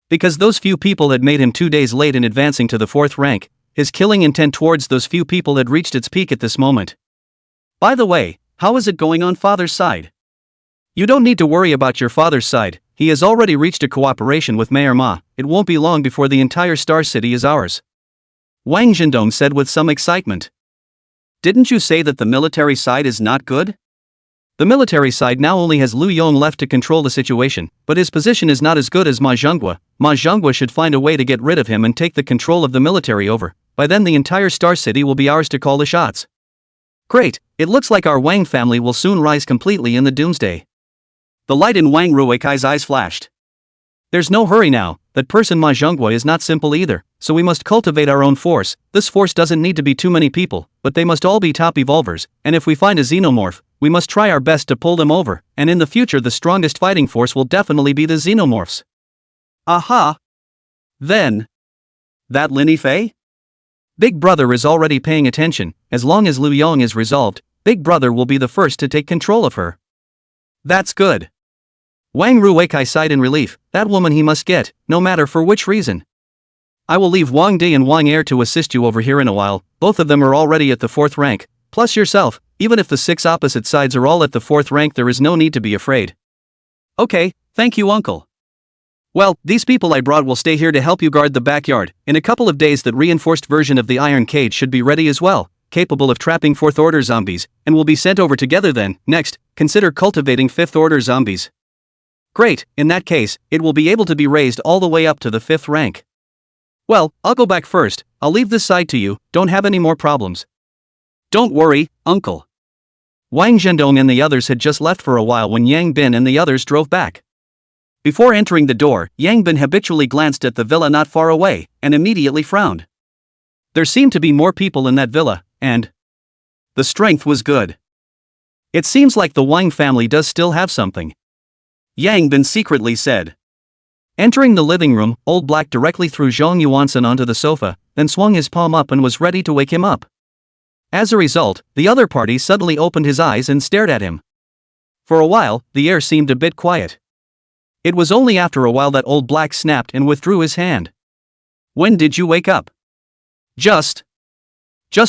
Because those few people had made him 2 days late in advancing to the fourth rank, his killing intent towards those few people had reached its peak at this moment. By the way, how is it going on father's side? You don't need to worry about your father's side, he has already reached a cooperation with Mayor Ma. It won't be long before the entire Star City is ours. Wang Zhendong said with some excitement. Didn't you say that the military side is not good? The military side now only has Lu Yong left to control the situation, but his position is not as good as Ma Zhenghua. Ma Zhenghua should find a way to get rid of him and take the control of the military over. By then the entire Star City will be ours to call the shots. Great, it looks like our Wang family will soon rise completely in the doomsday. The light in Wang Ruikai's eyes flashed. There's no hurry now, that person Ma Zhenghua is not simple either, so we must cultivate our own force. This force doesn't need to be too many people, but they must all be top evolvers, and if we find a xenomorph, we must try our best to pull them over, and in the future the strongest fighting force will definitely be the xenomorphs. Aha! Then. That Lin Yifei? Big Brother is already paying attention. As long as Lu Yong is resolved, Big Brother will be the first to take control of her. That's good. Wang Ruikai sighed in relief. That woman he must get, no matter for which reason. I will leave Wang Di and Wang Er to assist you over here in a while. Both of them are already at the fourth rank, plus yourself. Even if the 6 opposite sides are all at the fourth rank, there is no need to be afraid. Okay, thank you, uncle. Well, these people I brought will stay here to help you guard the backyard. In a couple of days that reinforced version of the iron cage should be ready as well, capable of trapping fourth order zombies, and will be sent over together then. Next, consider cultivating fifth order zombies. Great, in that case, it will be able to be raised all the way up to the 5th rank. Well, I'll go back first. I'll leave this side to you, don't have any more problems. Don't worry, uncle. Wang Zhendong and the others had just left for a while when Yang Bin and the others drove back. Before entering the door, Yang Bin habitually glanced at the villa not far away, and immediately frowned. There seemed to be more people in that villa, and the strength was good. It seems like the Wang family does still have something. Yang Bin secretly said. Entering the living room, Old Black directly threw Zhong Yuansen onto the sofa, then swung his palm up and was ready to wake him up. As a result, the other party suddenly opened his eyes and stared at him. For a while, the air seemed a bit quiet. It was only after a while that Old Black snapped and withdrew his hand. When did you wake up? Just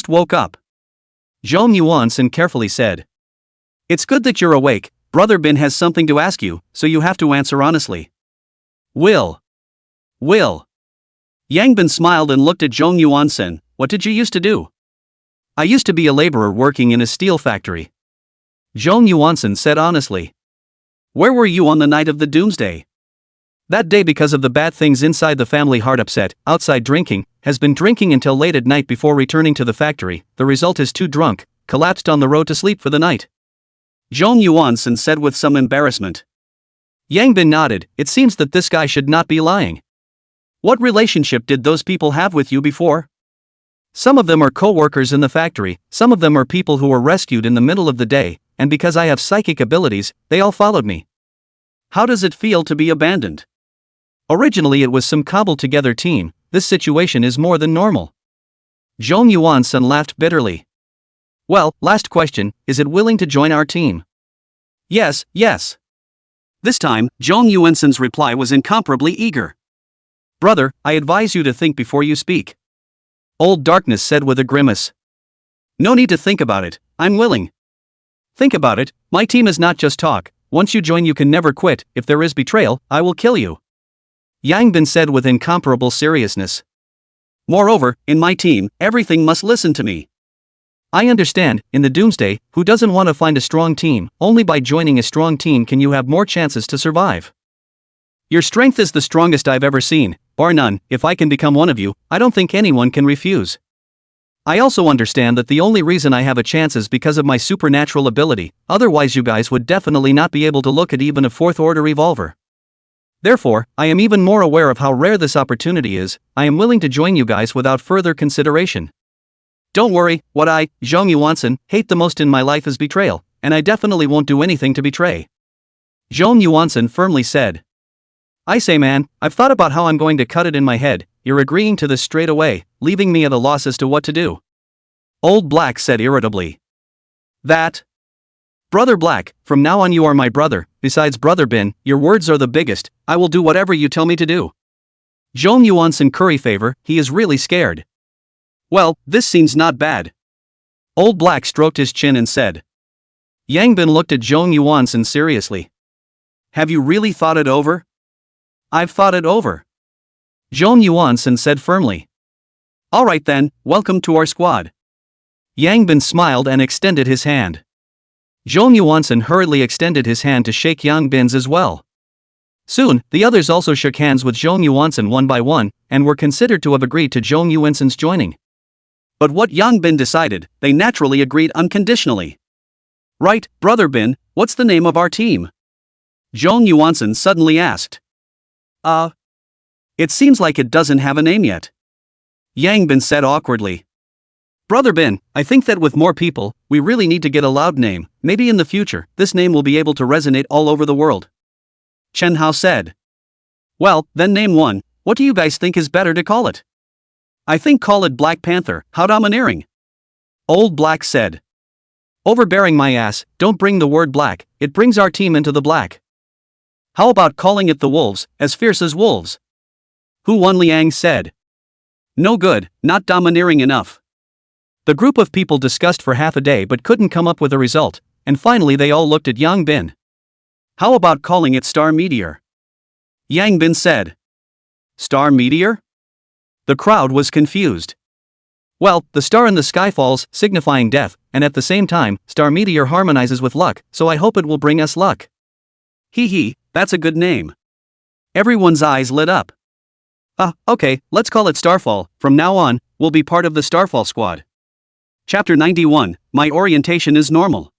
woke up. Zhong Yuansen carefully said. It's good that you're awake. Brother Bin has something to ask you, so you have to answer honestly. Will. Yang Bin smiled and looked at Zhong Yuansen. What did you used to do? I used to be a laborer working in a steel factory. Zhong Yuansen said honestly. Where were you on the night of the doomsday? That day, because of the bad things inside the family, heart upset, outside drinking, has been drinking until late at night before returning to the factory. The result is too drunk, collapsed on the road to sleep for the night. Zhong Yuansen said with some embarrassment. Yang Bin nodded. It seems that this guy should not be lying. What relationship did those people have with you before? Some of them are co-workers in the factory, some of them are people who were rescued in the middle of the day, and because I have psychic abilities, they all followed me. How does it feel to be abandoned? Originally it was some cobbled-together team. This situation is more than normal. Zhong Yuansen laughed bitterly. Well, last question, is it willing to join our team? Yes. This time, Zhong Yuansen's reply was incomparably eager. Brother, I advise you to think before you speak. Old Darkness said with a grimace. No need to think about it, I'm willing. Think about it, my team is not just talk, once you join you can never quit, if there is betrayal, I will kill you. Yangbin said with incomparable seriousness. Moreover, in my team, everything must listen to me. I understand, in the doomsday, who doesn't want to find a strong team? Only by joining a strong team can you have more chances to survive. Your strength is the strongest I've ever seen, bar none. If I can become one of you, I don't think anyone can refuse. I also understand that the only reason I have a chance is because of my supernatural ability, otherwise you guys would definitely not be able to look at even a fourth order revolver. Therefore, I am even more aware of how rare this opportunity is. I am willing to join you guys without further consideration. Don't worry, what I, Zhong Yuansen, hate the most in my life is betrayal, and I definitely won't do anything to betray. Zhong Yuansen firmly said. I say man, I've thought about how I'm going to cut it in my head, you're agreeing to this straight away, leaving me at a loss as to what to do. Old Black said irritably. That. Brother Black, from now on you are my brother, besides Brother Bin, your words are the biggest, I will do whatever you tell me to do. Zhong Yuansen curry favor, he is really scared. Well, this seems not bad. Old Black stroked his chin and said. Yangbin looked at Zhong Yuansen seriously. Have you really thought it over? I've thought it over. Zhong Yuansen said firmly. Alright then, welcome to our squad. Yangbin smiled and extended his hand. Zhong Yuansen hurriedly extended his hand to shake Yangbin's as well. Soon, the others also shook hands with Zhong Yuansen one by one, and were considered to have agreed to Zhong Yuansen's joining. But what Yangbin decided, they naturally agreed unconditionally. Right, Brother Bin, what's the name of our team? Zhong Yuansen suddenly asked. It seems like it doesn't have a name yet. Yangbin said awkwardly. Brother Bin, I think that with more people, we really need to get a loud name. Maybe in the future, this name will be able to resonate all over the world. Chen Hao said. Well, then name one. What do you guys think is better to call it? I think call it Black Panther. How domineering. Old Black said. Overbearing my ass, don't bring the word black, it brings our team into the black. How about calling it the Wolves, as fierce as wolves? Hu Wanliang said. No good, not domineering enough. The group of people discussed for half a day but couldn't come up with a result, and finally they all looked at Yang Bin. How about calling it Star Meteor? Yang Bin said. Star Meteor? The crowd was confused. Well, the star in the sky falls, signifying death, and at the same time, Star Meteor harmonizes with luck, so I hope it will bring us luck. Hee, that's a good name. Everyone's eyes lit up. Okay, let's call it Starfall. From now on, we'll be part of the Starfall squad. Chapter 91, My Orientation is Normal.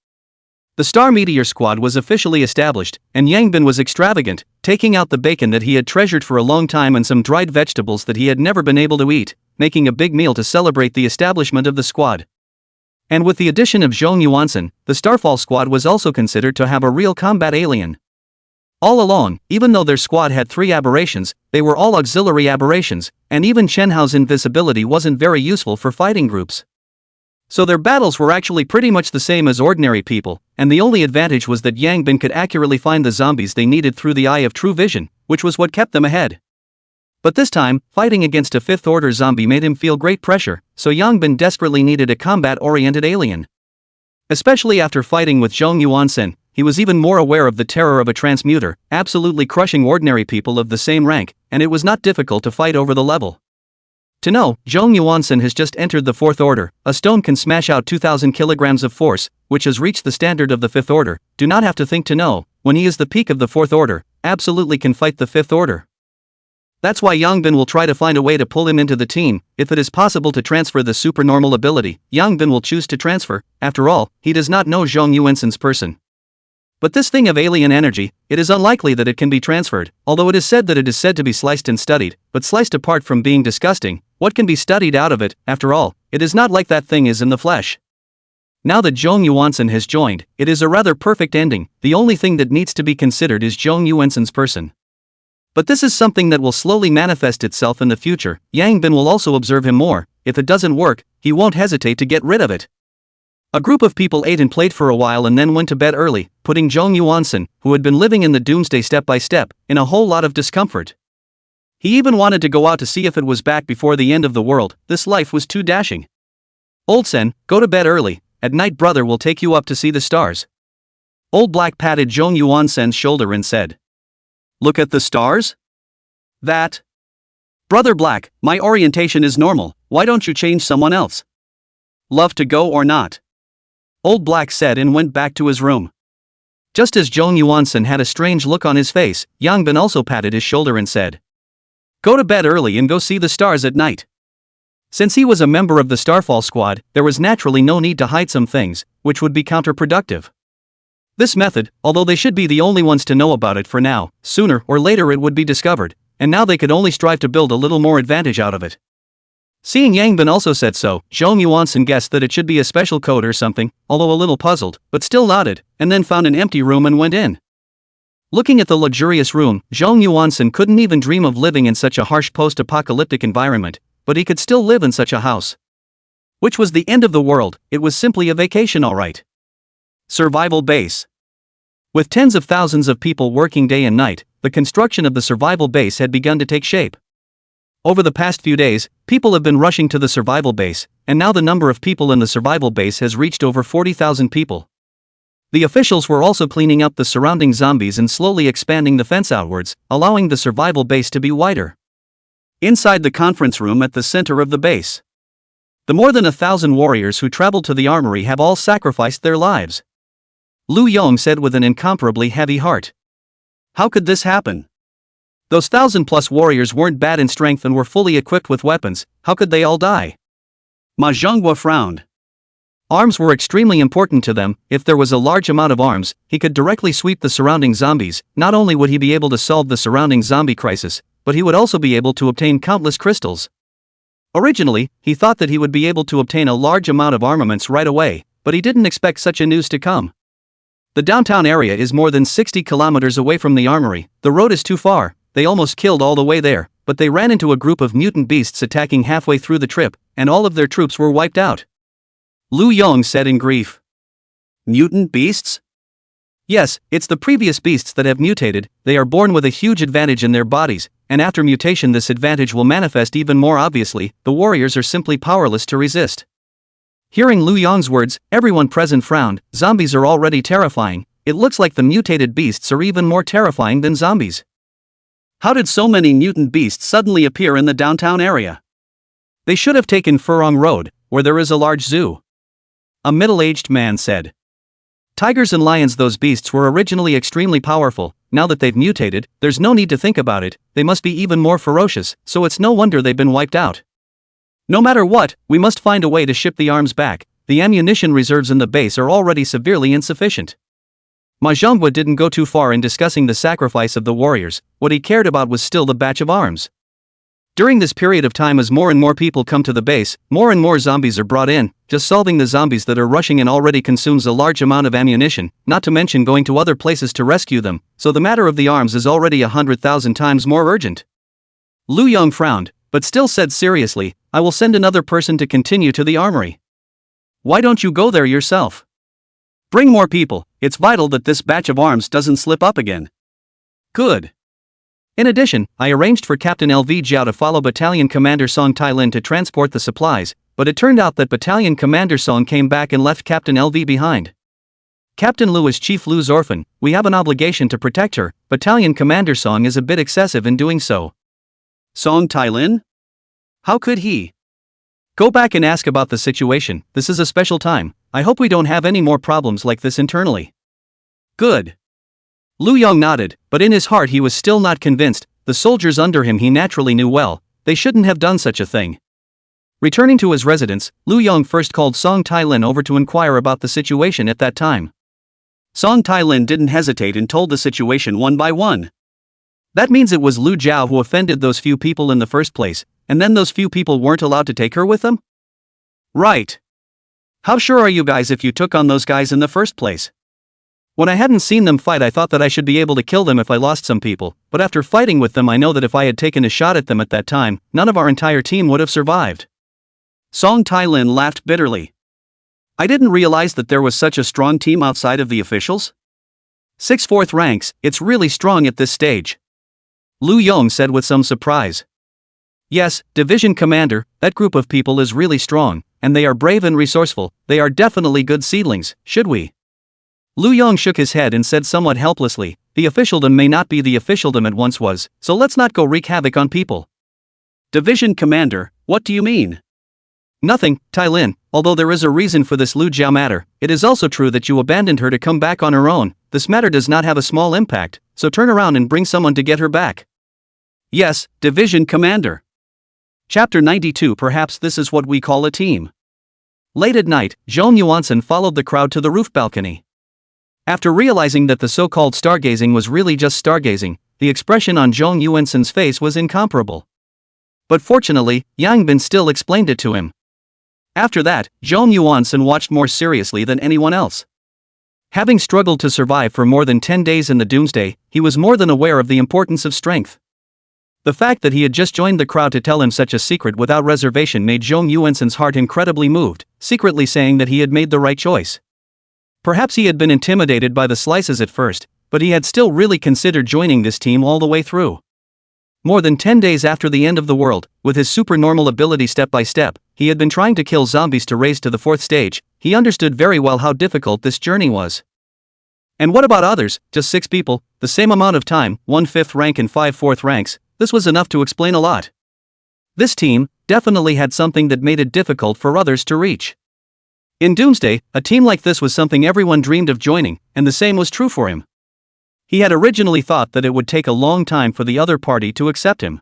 The Star Meteor squad was officially established, and Yangbin was extravagant, taking out the bacon that he had treasured for a long time and some dried vegetables that he had never been able to eat, making a big meal to celebrate the establishment of the squad. And with the addition of Zhong Yuansen, the Starfall squad was also considered to have a real combat alien. All along, even though their squad had 3 aberrations, they were all auxiliary aberrations, and even Chen Hao's invisibility wasn't very useful for fighting groups. So their battles were actually pretty much the same as ordinary people, and the only advantage was that Yangbin could accurately find the zombies they needed through the eye of true vision, which was what kept them ahead. But this time, fighting against a 5th order zombie made him feel great pressure, so Yangbin desperately needed a combat-oriented alien. Especially after fighting with Zhong Yuansen, he was even more aware of the terror of a transmuter, absolutely crushing ordinary people of the same rank, and it was not difficult to fight over the level. To know, Zhong Yuansen has just entered the 4th order, a stone can smash out 2,000 kilograms of force, which has reached the standard of the 5th order, do not have to think to know, when he is the peak of the 4th order, absolutely can fight the 5th order. That's why Yangbin will try to find a way to pull him into the team. If it is possible to transfer the supernormal ability, Yangbin will choose to transfer. After all, he does not know Zhong Yuansen's person. But this thing of alien energy, it is unlikely that it can be transferred, although it is said that it is said to be sliced and studied, but sliced apart from being disgusting, what can be studied out of it? After all, it is not like that thing is in the flesh. Now that Zhong Yuansen has joined, it is a rather perfect ending. The only thing that needs to be considered is Zhong Yuansen's person. But this is something that will slowly manifest itself in the future. Yangbin will also observe him more. If it doesn't work, he won't hesitate to get rid of it. A group of people ate and played for a while and then went to bed early, putting Zhong Yuansen, who had been living in the doomsday step by step, in a whole lot of discomfort. He even wanted to go out to see if it was back before the end of the world. This life was too dashing. Old Sen, go to bed early, at night brother will take you up to see the stars. Old Black patted Zhong Yuan Sen's shoulder and said. Look at the stars? That. Brother Black, my orientation is normal, why don't you change someone else? Love to go or not? Old Black said and went back to his room. Just as Zhong Yuan Sen had a strange look on his face, Yang Bin also patted his shoulder and said. Go to bed early and go see the stars at night. Since he was a member of the Starfall Squad, there was naturally no need to hide some things, which would be counterproductive. This method, although they should be the only ones to know about it for now, sooner or later it would be discovered, and now they could only strive to build a little more advantage out of it. Seeing Yang Bin also said so, Zhong Yuansen guessed that it should be a special code or something, although a little puzzled, but still nodded, and then found an empty room and went in. Looking at the luxurious room, Zhong Yuansen couldn't even dream of living in such a harsh post-apocalyptic environment, but he could still live in such a house. Which was the end of the world, it was simply a vacation alright. Survival base. With tens of thousands of people working day and night, the construction of the survival base had begun to take shape. Over the past few days, people have been rushing to the survival base, and now the number of people in the survival base has reached over 40,000 people. The officials were also cleaning up the surrounding zombies and slowly expanding the fence outwards, allowing the survival base to be wider. Inside the conference room at the center of the base, the more than 1,000 warriors who traveled to the armory have all sacrificed their lives. Lu Yong said with an incomparably heavy heart. How could this happen? Those 1,000+ warriors weren't bad in strength and were fully equipped with weapons, how could they all die? Ma Zhonghua frowned. Arms were extremely important to them. If there was a large amount of arms, he could directly sweep the surrounding zombies. Not only would he be able to solve the surrounding zombie crisis, but he would also be able to obtain countless crystals. Originally, he thought that he would be able to obtain a large amount of armaments right away, but he didn't expect such a news to come. The downtown area is more than 60 kilometers away from the armory. The road is too far. They almost killed all the way there, but they ran into a group of mutant beasts attacking halfway through the trip, and all of their troops were wiped out. Lu Yong said in grief. Mutant beasts? Yes, it's the previous beasts that have mutated. They are born with a huge advantage in their bodies, and after mutation this advantage will manifest even more obviously. The warriors are simply powerless to resist. Hearing Lu Yong's words, everyone present frowned. Zombies are already terrifying. It looks like the mutated beasts are even more terrifying than zombies. How did so many mutant beasts suddenly appear in the downtown area? They should have taken Furong Road, where there is a large zoo. A middle-aged man said. Tigers and lions, those beasts were originally extremely powerful. Now that they've mutated, there's no need to think about it. They must be even more ferocious, so it's no wonder they've been wiped out. No matter what, we must find a way to ship the arms back. The ammunition reserves in the base are already severely insufficient. Ma Zhonghua didn't go too far in discussing the sacrifice of the warriors. What he cared about was still the batch of arms. During this period of time, as more and more people come to the base, more and more zombies are brought in. Just solving the zombies that are rushing in already consumes a large amount of ammunition, not to mention going to other places to rescue them, so the matter of the arms is already 100,000 times more urgent. Lu Yong frowned, but still said seriously, I will send another person to continue to the armory. Why don't you go there yourself? Bring more people. It's vital that this batch of arms doesn't slip up again. Good. In addition, I arranged for Captain LV Jiao to follow Battalion Commander Song Tai-lin to transport the supplies, but it turned out that Battalion Commander Song came back and left Captain LV behind. Captain Lu is Chief Lu's orphan. We have an obligation to protect her. Battalion Commander Song is a bit excessive in doing so. Song Tai-lin? How could he? Go back and ask about the situation. This is a special time. I hope we don't have any more problems like this internally. Good. Lu Yong nodded, but in his heart he was still not convinced. The soldiers under him he naturally knew well. They shouldn't have done such a thing. Returning to his residence, Lu Yong first called Song Tai-lin over to inquire about the situation at that time. Song Tai-lin didn't hesitate and told the situation one by one. That means it was Lu Jiao who offended those few people in the first place, and then those few people weren't allowed to take her with them? Right. How sure are you guys if you took on those guys in the first place? When I hadn't seen them fight, I thought that I should be able to kill them if I lost some people, but after fighting with them I know that if I had taken a shot at them at that time, none of our entire team would have survived. Song Tai-lin laughed bitterly. I didn't realize that there was such a strong team outside of the officials. 6th ranks, it's really strong at this stage. Lu Yong said with some surprise. Yes, Division Commander, that group of people is really strong, and they are brave and resourceful. They are definitely good seedlings, should we? Lu Yong shook his head and said somewhat helplessly, the officialdom may not be the officialdom it once was, so let's not go wreak havoc on people. Division Commander, what do you mean? Nothing, Tai Lin, although there is a reason for this Lu Jiao matter. It is also true that you abandoned her to come back on her own. This matter does not have a small impact, so turn around and bring someone to get her back. Yes, Division Commander. Chapter 92. Perhaps this is what we call a team. Late at night, Zhong Yuansen followed the crowd to the roof balcony. After realizing that the so-called stargazing was really just stargazing, the expression on Zhong Yuansen's face was incomparable. But fortunately, Yang Bin still explained it to him. After that, Zhong Yuansen watched more seriously than anyone else. Having struggled to survive for more than 10 days in the doomsday, he was more than aware of the importance of strength. The fact that he had just joined the crowd to tell him such a secret without reservation made Zhong Yuansen's heart incredibly moved, secretly saying that he had made the right choice. Perhaps he had been intimidated by the slices at first, but he had still really considered joining this team all the way through. More than 10 days after the end of the world, with his supernormal ability step by step, he had been trying to kill zombies to raise to the 4th stage. He understood very well how difficult this journey was. And what about others? Just 6 people, the same amount of time, 1 5th rank and 5 4th ranks, this was enough to explain a lot. This team definitely had something that made it difficult for others to reach. In Doomsday, a team like this was something everyone dreamed of joining, and the same was true for him. He had originally thought that it would take a long time for the other party to accept him.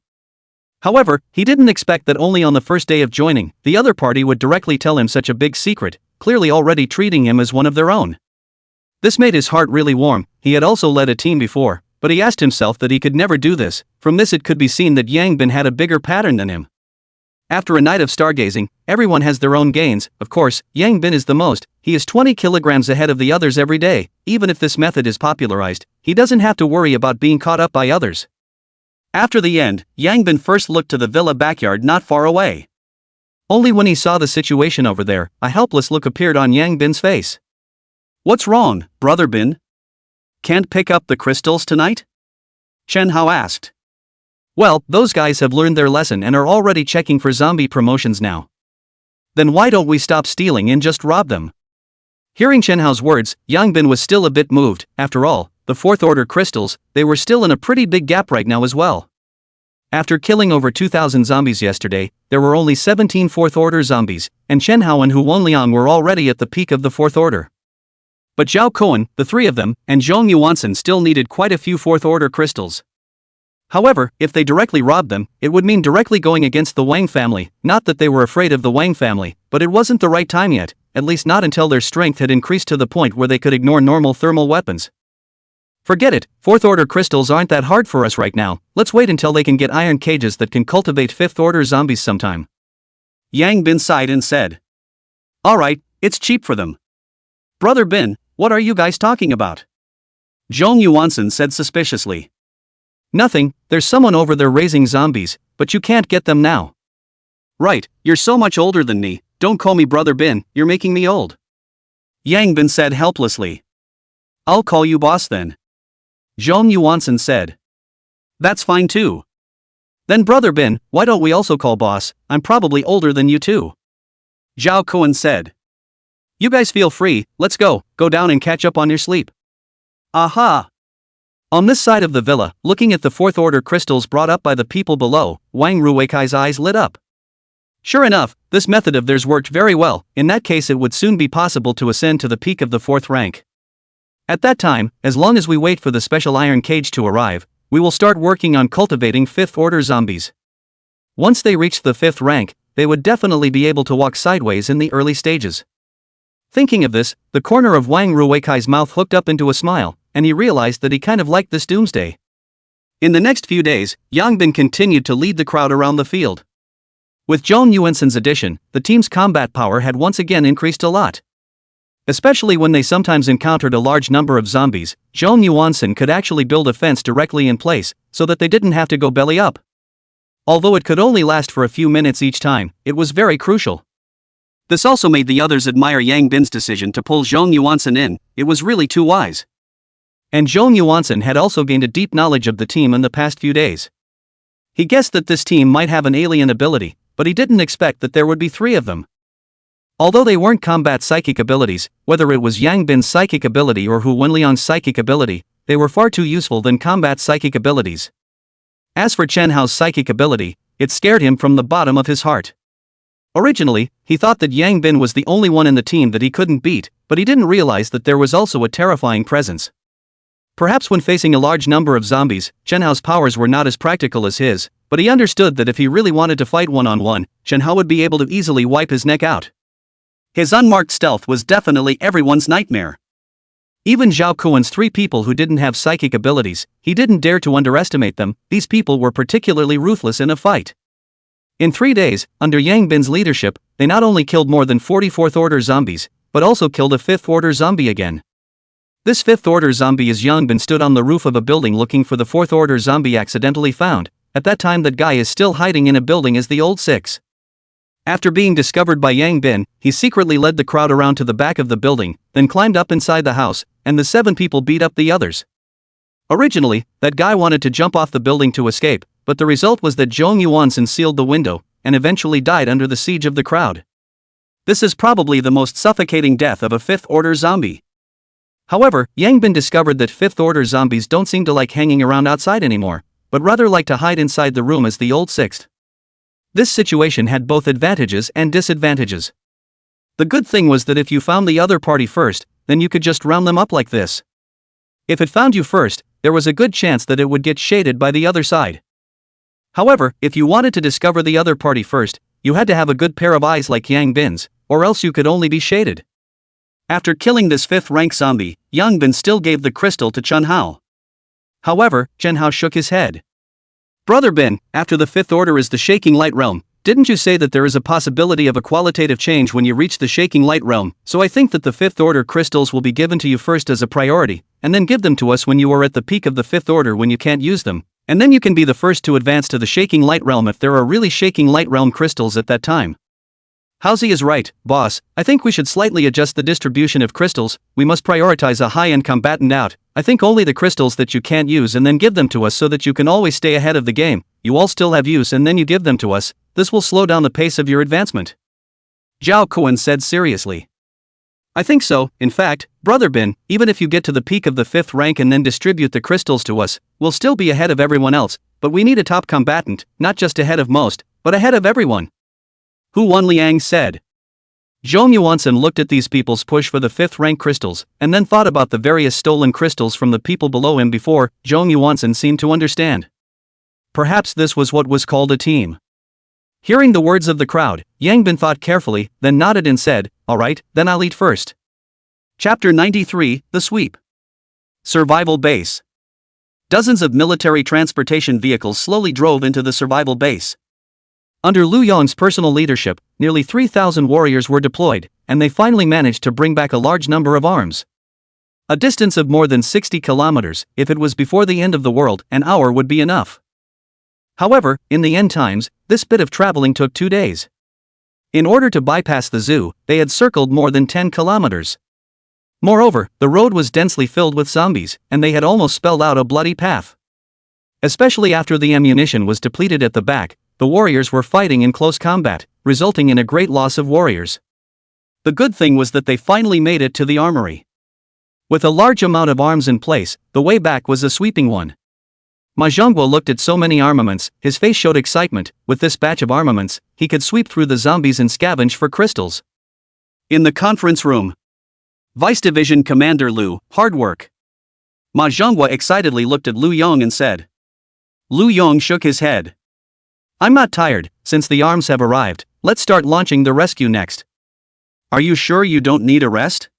However, he didn't expect that only on the first day of joining, the other party would directly tell him such a big secret, clearly already treating him as one of their own. This made his heart really warm. He had also led a team before, but he asked himself that he could never do this. From this it could be seen that Yang Bin had a bigger pattern than him. After a night of stargazing, everyone has their own gains. Of course, Yang Bin is the most. He is 20 kilograms ahead of the others every day. Even if this method is popularized, he doesn't have to worry about being caught up by others. After the end, Yang Bin first looked to the villa backyard not far away. Only when he saw the situation over there, a helpless look appeared on Yang Bin's face. What's wrong, Brother Bin? Can't pick up the crystals tonight? Chen Hao asked. Well, those guys have learned their lesson and are already checking for zombie promotions now. Then why don't we stop stealing and just rob them? Hearing Chen Hao's words, Yang Bin was still a bit moved. After all, the 4th order crystals, they were still in a pretty big gap right now as well. After killing over 2,000 zombies yesterday, there were only 17 4th order zombies, and Chen Hao and Hu Wenliang were already at the peak of the 4th order. But Zhao Koan, the 3 of them, and Zhong Yuansen still needed quite a few 4th order crystals. However, if they directly robbed them, it would mean directly going against the Wang family. Not that they were afraid of the Wang family, but it wasn't the right time yet, at least not until their strength had increased to the point where they could ignore normal thermal weapons. Forget it, 4th order crystals aren't that hard for us right now. Let's wait until they can get iron cages that can cultivate 5th order zombies sometime. Yang Bin sighed and said. Alright, it's cheap for them. Brother Bin, what are you guys talking about? Zhong Yuansen said suspiciously. Nothing, there's someone over there raising zombies, but you can't get them now. Right, you're so much older than me, don't call me Brother Bin, you're making me old. Yang Bin said helplessly. I'll call you boss then. Zhong Yuansen said. That's fine too. Then Brother Bin, why don't we also call boss? I'm probably older than you too. Zhao Koan said. You guys feel free, let's go down and catch up on your sleep. Aha! On this side of the villa, looking at the 4th order crystals brought up by the people below, Wang Ruweikai's eyes lit up. Sure enough, this method of theirs worked very well. In that case it would soon be possible to ascend to the peak of the 4th rank. At that time, as long as we wait for the special iron cage to arrive, we will start working on cultivating 5th order zombies. Once they reach the 5th rank, they would definitely be able to walk sideways in the early stages. Thinking of this, the corner of Wang Ruweikai's mouth hooked up into a smile, and he realized that he kind of liked this doomsday. In the next few days, Yang Bin continued to lead the crowd around the field. With Zhong Yuansen's addition, the team's combat power had once again increased a lot. Especially when they sometimes encountered a large number of zombies, Zhong Yuansen could actually build a fence directly in place, so that they didn't have to go belly up. Although it could only last for a few minutes each time, it was very crucial. This also made the others admire Yang Bin's decision to pull Zhong Yuansen in. It was really too wise. And Zhou Yuansen had also gained a deep knowledge of the team in the past few days. He guessed that this team might have an alien ability, but he didn't expect that there would be 3 of them. Although they weren't combat psychic abilities, whether it was Yang Bin's psychic ability or Hu Wenliang's psychic ability, they were far too useful than combat psychic abilities. As for Chen Hao's psychic ability, it scared him from the bottom of his heart. Originally, he thought that Yang Bin was the only one in the team that he couldn't beat, but he didn't realize that there was also a terrifying presence. Perhaps when facing a large number of zombies, Chen Hao's powers were not as practical as his, but he understood that if he really wanted to fight one-on-one, Chen Hao would be able to easily wipe his neck out. His unmarked stealth was definitely everyone's nightmare. Even Zhao Kuan's 3 people who didn't have psychic abilities, he didn't dare to underestimate them. These people were particularly ruthless in a fight. In 3 days, under Yang Bin's leadership, they not only killed more than 40 4th-order zombies, but also killed a 5th-order zombie again. This 5th-order zombie is Yang Bin stood on the roof of a building looking for the 4th-order zombie accidentally found. At that time that guy is still hiding in a building as the old 6. After being discovered by Yang Bin, he secretly led the crowd around to the back of the building, then climbed up inside the house, and the 7 people beat up the others. Originally, that guy wanted to jump off the building to escape, but the result was that Zhou Yuansen sealed the window, and eventually died under the siege of the crowd. This is probably the most suffocating death of a 5th-order zombie. However, Yang Bin discovered that 5th-order zombies don't seem to like hanging around outside anymore, but rather like to hide inside the room as the old 6th. This situation had both advantages and disadvantages. The good thing was that if you found the other party first, then you could just round them up like this. If it found you first, there was a good chance that it would get shaded by the other side. However, if you wanted to discover the other party first, you had to have a good pair of eyes like Yang Bin's, or else you could only be shaded. After killing this 5th-rank zombie, Yang Bin still gave the crystal to Chen Hao. However, Chen Hao shook his head. Brother Bin, after the 5th order is the shaking light realm, didn't you say that there is a possibility of a qualitative change when you reach the shaking light realm? So I think that the 5th order crystals will be given to you first as a priority, and then give them to us when you are at the peak of the 5th order when you can't use them, and then you can be the first to advance to the shaking light realm if there are really shaking light realm crystals at that time. Halsey is right, boss. I think we should slightly adjust the distribution of crystals. We must prioritize a high-end combatant out. I think only the crystals that you can't use and then give them to us so that you can always stay ahead of the game. You all still have use and then you give them to us. This will slow down the pace of your advancement. Zhao Kuan said seriously. I think so. In fact, Brother Bin, even if you get to the peak of the 5th rank and then distribute the crystals to us, we'll still be ahead of everyone else, but we need a top combatant, not just ahead of most, but ahead of everyone. Hu Wenliang said. Zhou Yuansen looked at these people's push for the 5th rank crystals, and then thought about the various stolen crystals from the people below him before. Zhou Yuansen seemed to understand. Perhaps this was what was called a team. Hearing the words of the crowd, Yang Bin thought carefully, then nodded and said, alright, then I'll eat first. Chapter 93, The Sweep. Survival Base. Dozens of military transportation vehicles slowly drove into the survival base. Under Lu Yong's personal leadership, nearly 3,000 warriors were deployed, and they finally managed to bring back a large number of arms. A distance of more than 60 kilometers, if it was before the end of the world, an hour would be enough. However, in the end times, this bit of traveling took 2 days. In order to bypass the zoo, they had circled more than 10 kilometers. Moreover, the road was densely filled with zombies, and they had almost spelled out a bloody path. Especially after the ammunition was depleted at the back, the warriors were fighting in close combat, resulting in a great loss of warriors. The good thing was that they finally made it to the armory. With a large amount of arms in place, the way back was a sweeping one. Ma Zhongguo looked at so many armaments, his face showed excitement. With this batch of armaments, he could sweep through the zombies and scavenge for crystals. In the conference room. Vice Division Commander Lu, hard work. Ma Zhongguo excitedly looked at Lu Yong and said. Lu Yong shook his head. I'm not tired, since the arms have arrived, let's start launching the rescue next. Are you sure you don't need a rest?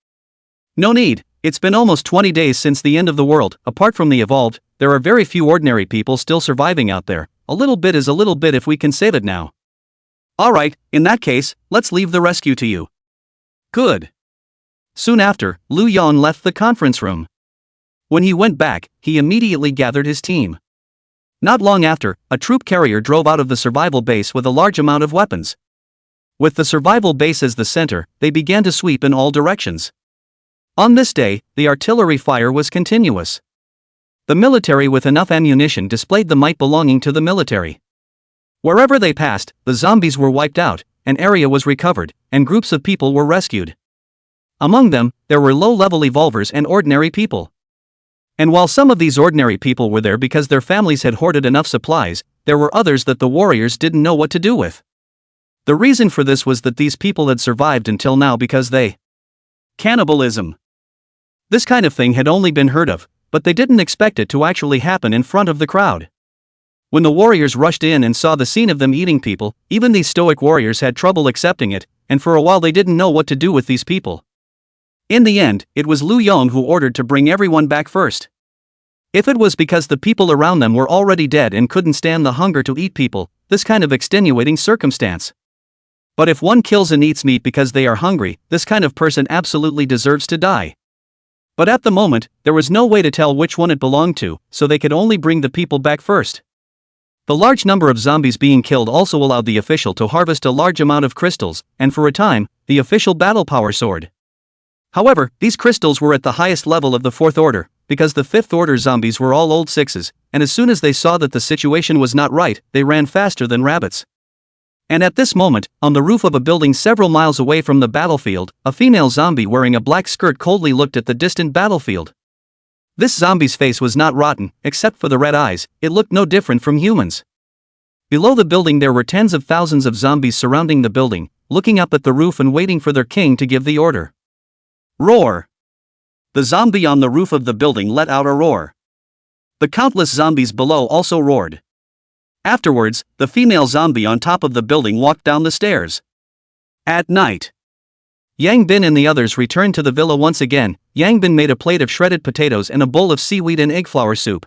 No need, it's been almost 20 days since the end of the world. Apart from the evolved, there are very few ordinary people still surviving out there. A little bit is a little bit if we can save it now. Alright, in that case, let's leave the rescue to you. Good. Soon after, Lu Yong left the conference room. When he went back, he immediately gathered his team. Not long after, a troop carrier drove out of the survival base with a large amount of weapons. With the survival base as the center, they began to sweep in all directions. On this day, the artillery fire was continuous. The military with enough ammunition displayed the might belonging to the military. Wherever they passed, the zombies were wiped out, an area was recovered, and groups of people were rescued. Among them, there were low-level evolvers and ordinary people. And while some of these ordinary people were there because their families had hoarded enough supplies, there were others that the warriors didn't know what to do with. The reason for this was that these people had survived until now because they cannibalism. This kind of thing had only been heard of, but they didn't expect it to actually happen in front of the crowd. When the warriors rushed in and saw the scene of them eating people, even these stoic warriors had trouble accepting it, and for a while they didn't know what to do with these people. In the end, it was Lu Yong who ordered to bring everyone back first. If it was because the people around them were already dead and couldn't stand the hunger to eat people, this kind of extenuating circumstance. But if one kills and eats meat because they are hungry, this kind of person absolutely deserves to die. But at the moment, there was no way to tell which one it belonged to, so they could only bring the people back first. The large number of zombies being killed also allowed the official to harvest a large amount of crystals, and for a time, the official battle power soared. However, these crystals were at the highest level of the 4th order, because the 5th order zombies were all old 6s, and as soon as they saw that the situation was not right, they ran faster than rabbits. And at this moment, on the roof of a building several miles away from the battlefield, a female zombie wearing a black skirt coldly looked at the distant battlefield. This zombie's face was not rotten, except for the red eyes, it looked no different from humans. Below the building there were tens of thousands of zombies surrounding the building, looking up at the roof and waiting for their king to give the order. Roar! The zombie on the roof of the building let out a roar. The countless zombies below also roared. Afterwards, the female zombie on top of the building walked down the stairs. At night, Yang Bin and the others returned to the villa once again. Yang Bin made a plate of shredded potatoes and a bowl of seaweed and egg flour soup.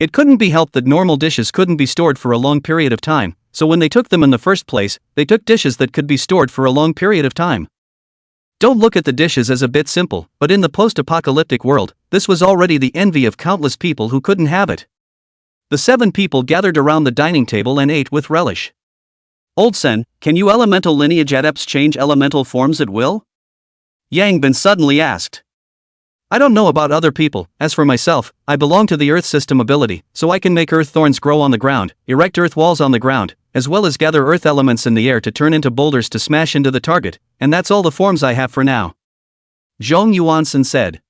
It couldn't be helped that normal dishes couldn't be stored for a long period of time, so when they took them in the first place, they took dishes that could be stored for a long period of time. Don't look at the dishes as a bit simple, but in the post-apocalyptic world, this was already the envy of countless people who couldn't have it. The 7 people gathered around the dining table and ate with relish. Old Sen, can you elemental lineage adepts change elemental forms at will? Yang Bin suddenly asked. I don't know about other people, as for myself, I belong to the earth system ability, so I can make earth thorns grow on the ground, erect earth walls on the ground, as well as gather earth elements in the air to turn into boulders to smash into the target, and that's all the forms I have for now. Zhong Yuansen said.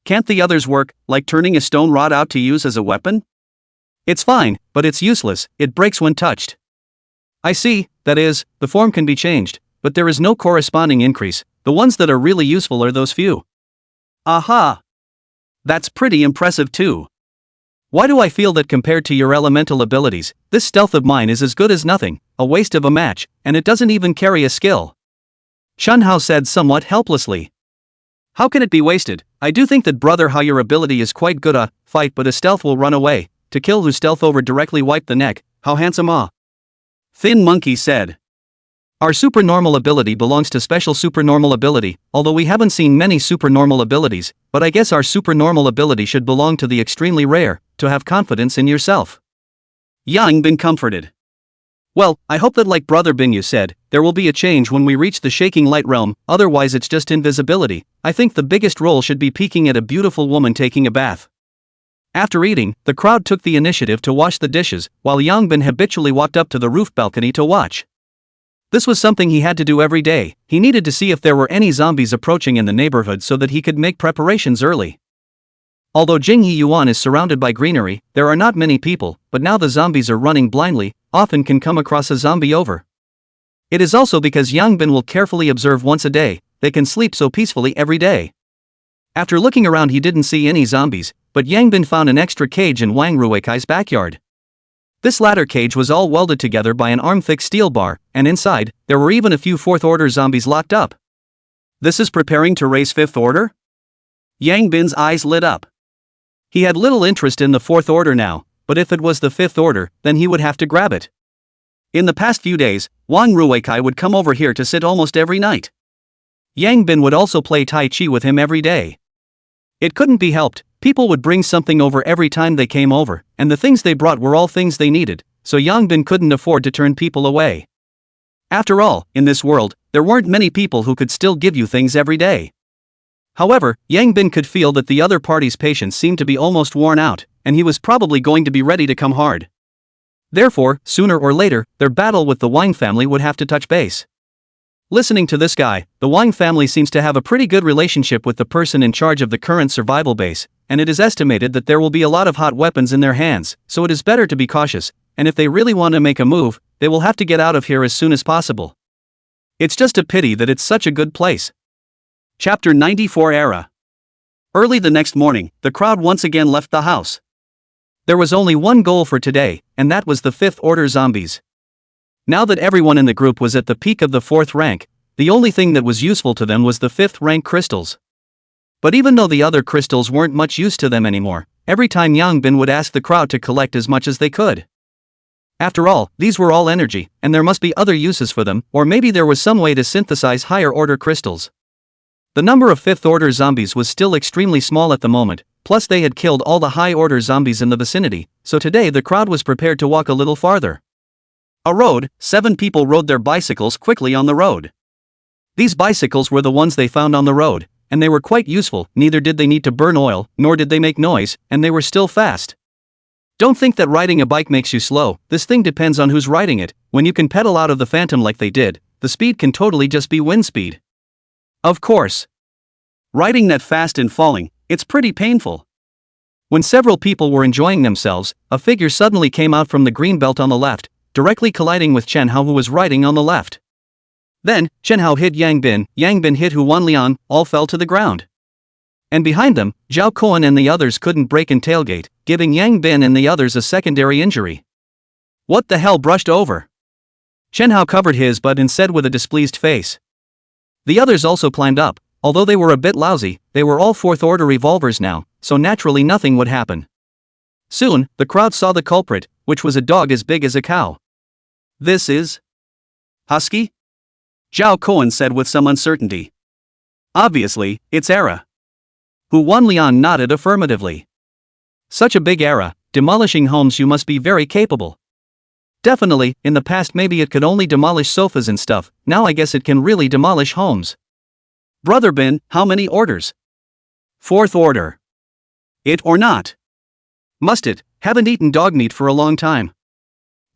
Can't the others work, like turning a stone rod out to use as a weapon? It's fine, but it's useless, it breaks when touched. I see, that is, the form can be changed, but there is no corresponding increase, the ones that are really useful are those few. Aha! That's pretty impressive too. Why do I feel that compared to your elemental abilities, this stealth of mine is as good as nothing, a waste of a match, and it doesn't even carry a skill? Chun Hao said somewhat helplessly. How can it be wasted? I do think that brother how your ability is quite good fight but a stealth will run away, to kill who stealth over directly wipe the neck, how handsome Thin Monkey said. Our supernormal ability belongs to special supernormal ability, although we haven't seen many supernormal abilities, but I guess our supernormal ability should belong to the extremely rare, to have confidence in yourself. Yang Bin comforted. Well, I hope that like Brother Binyu said, there will be a change when we reach the shaking light realm, otherwise it's just invisibility. I think the biggest role should be peeking at a beautiful woman taking a bath. After eating, the crowd took the initiative to wash the dishes, while Yang Bin habitually walked up to the roof balcony to watch. This was something he had to do every day. He needed to see if there were any zombies approaching in the neighborhood so that he could make preparations early. Although Jinghe Yuan is surrounded by greenery, there are not many people, but now the zombies are running blindly, often can come across a zombie over. It is also because Yang Bin will carefully observe once a day, they can sleep so peacefully every day. After looking around he didn't see any zombies, but Yang Bin found an extra cage in Wang Rueikai's backyard. This latter cage was all welded together by an arm-thick steel bar, and inside, there were even a few 4th order zombies locked up. This is preparing to raise 5th order? Yang Bin's eyes lit up. He had little interest in the 4th order now, but if it was the 5th order, then he would have to grab it. In the past few days, Wang Rueikai would come over here to sit almost every night. Yang Bin would also play Tai Chi with him every day. It couldn't be helped, people would bring something over every time they came over, and the things they brought were all things they needed, so Yang Bin couldn't afford to turn people away. After all, in this world, there weren't many people who could still give you things every day. However, Yang Bin could feel that the other party's patience seemed to be almost worn out, and he was probably going to be ready to come hard. Therefore, sooner or later, their battle with the Wang family would have to touch base. Listening to this guy, the Wang family seems to have a pretty good relationship with the person in charge of the current survival base, and it is estimated that there will be a lot of hot weapons in their hands, so it is better to be cautious, and if they really want to make a move, they will have to get out of here as soon as possible. It's just a pity that it's such a good place. Chapter 94 Era. Early the next morning, the crowd once again left the house. There was only one goal for today, and that was the 5th order zombies. Now that everyone in the group was at the peak of the 4th rank, the only thing that was useful to them was the 5th rank crystals. But even though the other crystals weren't much use to them anymore, every time Yang Bin would ask the crowd to collect as much as they could. After all, these were all energy, and there must be other uses for them, or maybe there was some way to synthesize higher order crystals. The number of 5th order zombies was still extremely small at the moment, plus they had killed all the high order zombies in the vicinity, so today the crowd was prepared to walk a little farther. A road, 7 people rode their bicycles quickly on the road. These bicycles were the ones they found on the road, and they were quite useful, neither did they need to burn oil, nor did they make noise, and they were still fast. Don't think that riding a bike makes you slow, this thing depends on who's riding it. When you can pedal out of the phantom like they did, the speed can totally just be wind speed. Of course. Riding that fast and falling, it's pretty painful. When several people were enjoying themselves, a figure suddenly came out from the green belt on the left, directly colliding with Chen Hao, who was riding on the left. Then, Chen Hao hit Yang Bin hit Huan Lian, all fell to the ground. And behind them, Zhao Koan and the others couldn't brake and tailgate, giving Yang Bin and the others a secondary injury. What the hell brushed over? Chen Hao covered his butt and said with a displeased face. The others also climbed up. Although they were a bit lousy, they were all 4th order revolvers now, so naturally nothing would happen. Soon, the crowd saw the culprit, which was a dog as big as a cow. This is Husky? Zhao Koan said with some uncertainty. Obviously, it's Era. Huan Lian nodded affirmatively. Such a big Era, demolishing homes, you must be very capable. Definitely, in the past maybe it could only demolish sofas and stuff, now I guess it can really demolish homes. Brother Bin, how many orders? 4th order. It or not? Must it, haven't eaten dog meat for a long time.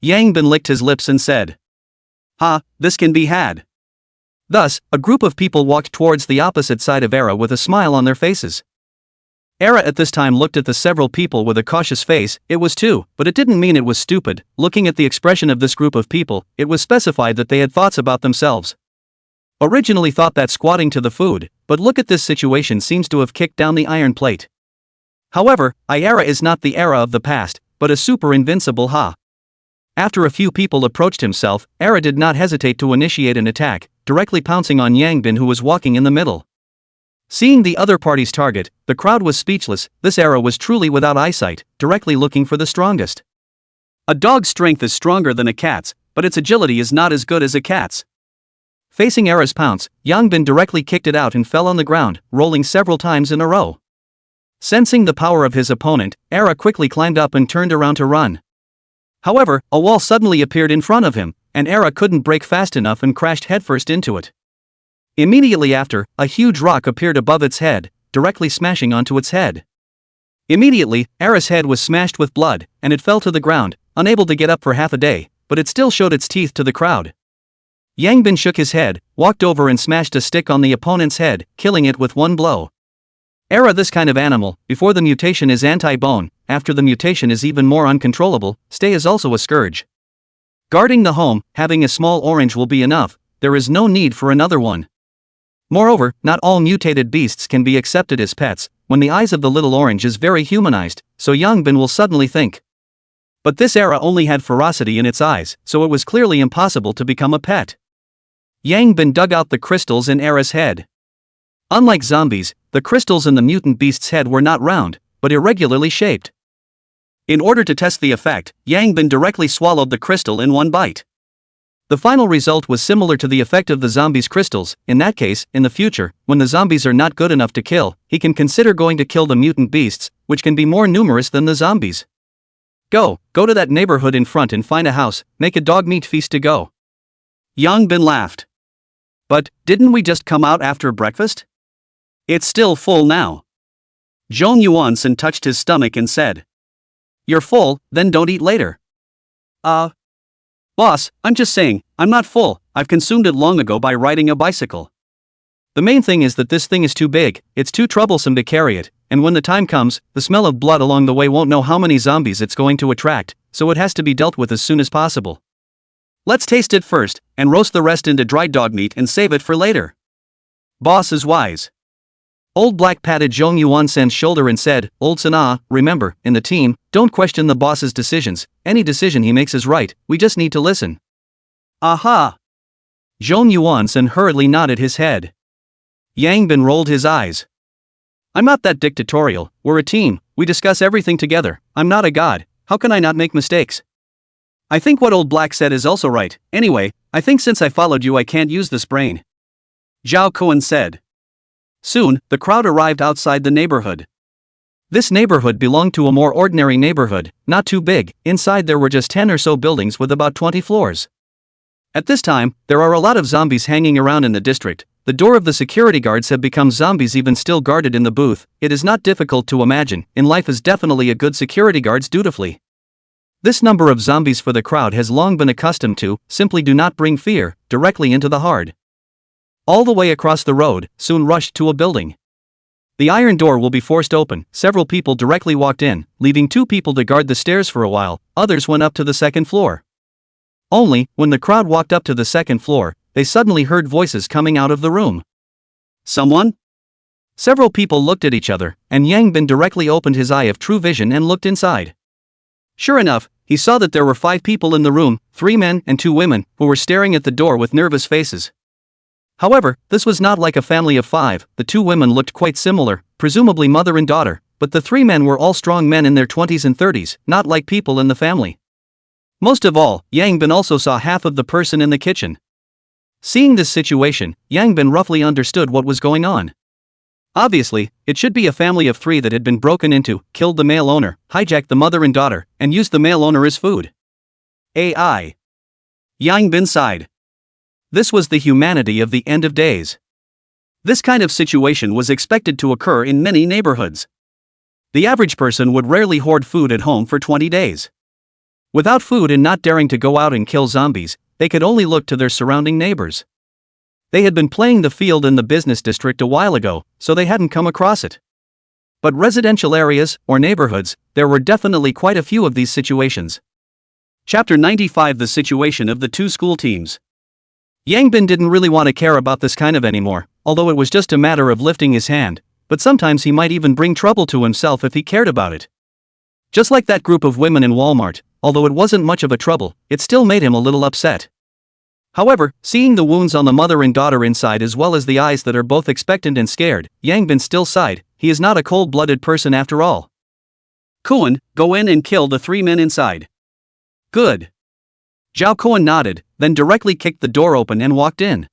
Yang Bin licked his lips and said. This can be had. Thus, a group of people walked towards the opposite side of Era with a smile on their faces. Era at this time looked at the several people with a cautious face. It was too, but it didn't mean it was stupid. Looking at the expression of this group of people, it was specified that they had thoughts about themselves. Originally thought that squatting to the food, but look at this situation seems to have kicked down the iron plate. However, Era is not the Era of the past, but a super invincible Ha. After a few people approached himself, Era did not hesitate to initiate an attack, directly pouncing on Yang Bin, who was walking in the middle. Seeing the other party's target, the crowd was speechless. This Era was truly without eyesight, directly looking for the strongest. A dog's strength is stronger than a cat's, but its agility is not as good as a cat's. Facing Era's pounce, Yang Bin directly kicked it out and fell on the ground, rolling several times in a row. Sensing the power of his opponent, Era quickly climbed up and turned around to run. However, a wall suddenly appeared in front of him, and Era couldn't brake fast enough and crashed headfirst into it. Immediately after, a huge rock appeared above its head, directly smashing onto its head. Immediately, Era's head was smashed with blood, and it fell to the ground, unable to get up for half a day, but it still showed its teeth to the crowd. Yang Bin shook his head, walked over and smashed a stick on the opponent's head, killing it with one blow. Era, this kind of animal, before the mutation is anti-bone, after the mutation is even more uncontrollable. Stay is also a scourge. Guarding the home, having a small orange will be enough, there is no need for another one. Moreover, not all mutated beasts can be accepted as pets, when the eyes of the little orange is very humanized, so Yang Bin will suddenly think. But this Era only had ferocity in its eyes, so it was clearly impossible to become a pet. Yang Bin dug out the crystals in Era's head. Unlike zombies, the crystals in the mutant beast's head were not round, but irregularly shaped. In order to test the effect, Yang Bin directly swallowed the crystal in one bite. The final result was similar to the effect of the zombie's crystals. In that case, in the future, when the zombies are not good enough to kill, he can consider going to kill the mutant beasts, which can be more numerous than the zombies. Go to that neighborhood in front and find a house, make a dog meat feast to go. Yang Bin laughed. But, didn't we just come out after breakfast? It's still full now. Zhong Yuansen touched his stomach and said. You're full, then don't eat later. Boss, I'm just saying, I'm not full, I've consumed it long ago by riding a bicycle. The main thing is that this thing is too big, it's too troublesome to carry it, and when the time comes, the smell of blood along the way won't know how many zombies it's going to attract, so it has to be dealt with as soon as possible. Let's taste it first, and roast the rest into dried dog meat and save it for later. Boss is wise. Old Black patted Zhong Yuansen's shoulder and said, Old Sana, remember, in the team, don't question the boss's decisions, any decision he makes is right, we just need to listen. Aha! Zhong Yuansen hurriedly nodded his head. Yang Bin rolled his eyes. I'm not that dictatorial, we're a team, we discuss everything together, I'm not a god, how can I not make mistakes? I think what Old Black said is also right, anyway, I think since I followed you I can't use this brain. Zhao Cohen said. Soon, the crowd arrived outside the neighborhood. This neighborhood belonged to a more ordinary neighborhood, not too big, inside there were just 10 or so buildings with about 20 floors. At this time, there are a lot of zombies hanging around in the district, the door of the security guards have become zombies even still guarded in the booth, it is not difficult to imagine, in life is definitely a good security guards dutifully. This number of zombies for the crowd has long been accustomed to, simply do not bring fear, directly into the heart. All the way across the road, soon rushed to a building. The iron door will be forced open, several people directly walked in, leaving 2 people to guard the stairs for a while, others went up to the second floor. Only, when the crowd walked up to the second floor, they suddenly heard voices coming out of the room. Someone? Several people looked at each other, and Yang Bin directly opened his eye of true vision and looked inside. Sure enough, he saw that there were 5 people in the room, 3 men and 2 women, who were staring at the door with nervous faces. However, this was not like a family of 5, the 2 women looked quite similar, presumably mother and daughter, but the 3 men were all strong men in their 20s and 30s, not like people in the family. Most of all, Yang Bin also saw half of the person in the kitchen. Seeing this situation, Yang Bin roughly understood what was going on. Obviously, it should be a family of 3 that had been broken into, killed the male owner, hijacked the mother and daughter, and used the male owner as food. AI. Yang Bin sighed. This was the humanity of the end of days. This kind of situation was expected to occur in many neighborhoods. The average person would rarely hoard food at home for 20 days. Without food and not daring to go out and kill zombies, they could only look to their surrounding neighbors. They had been playing the field in the business district a while ago, so they hadn't come across it. But residential areas, or neighborhoods, there were definitely quite a few of these situations. Chapter 95 The situation of the 2 school teams. Yang Bin didn't really want to care about this kind of anymore, although it was just a matter of lifting his hand, but sometimes he might even bring trouble to himself if he cared about it. Just like that group of women in Walmart, although it wasn't much of a trouble, it still made him a little upset. However, seeing the wounds on the mother and daughter inside as well as the eyes that are both expectant and scared, Yang Bin still sighed, he is not a cold-blooded person after all. Cohen, go in and kill the 3 men inside. Good. Zhao Cohen nodded, then directly kicked the door open and walked in.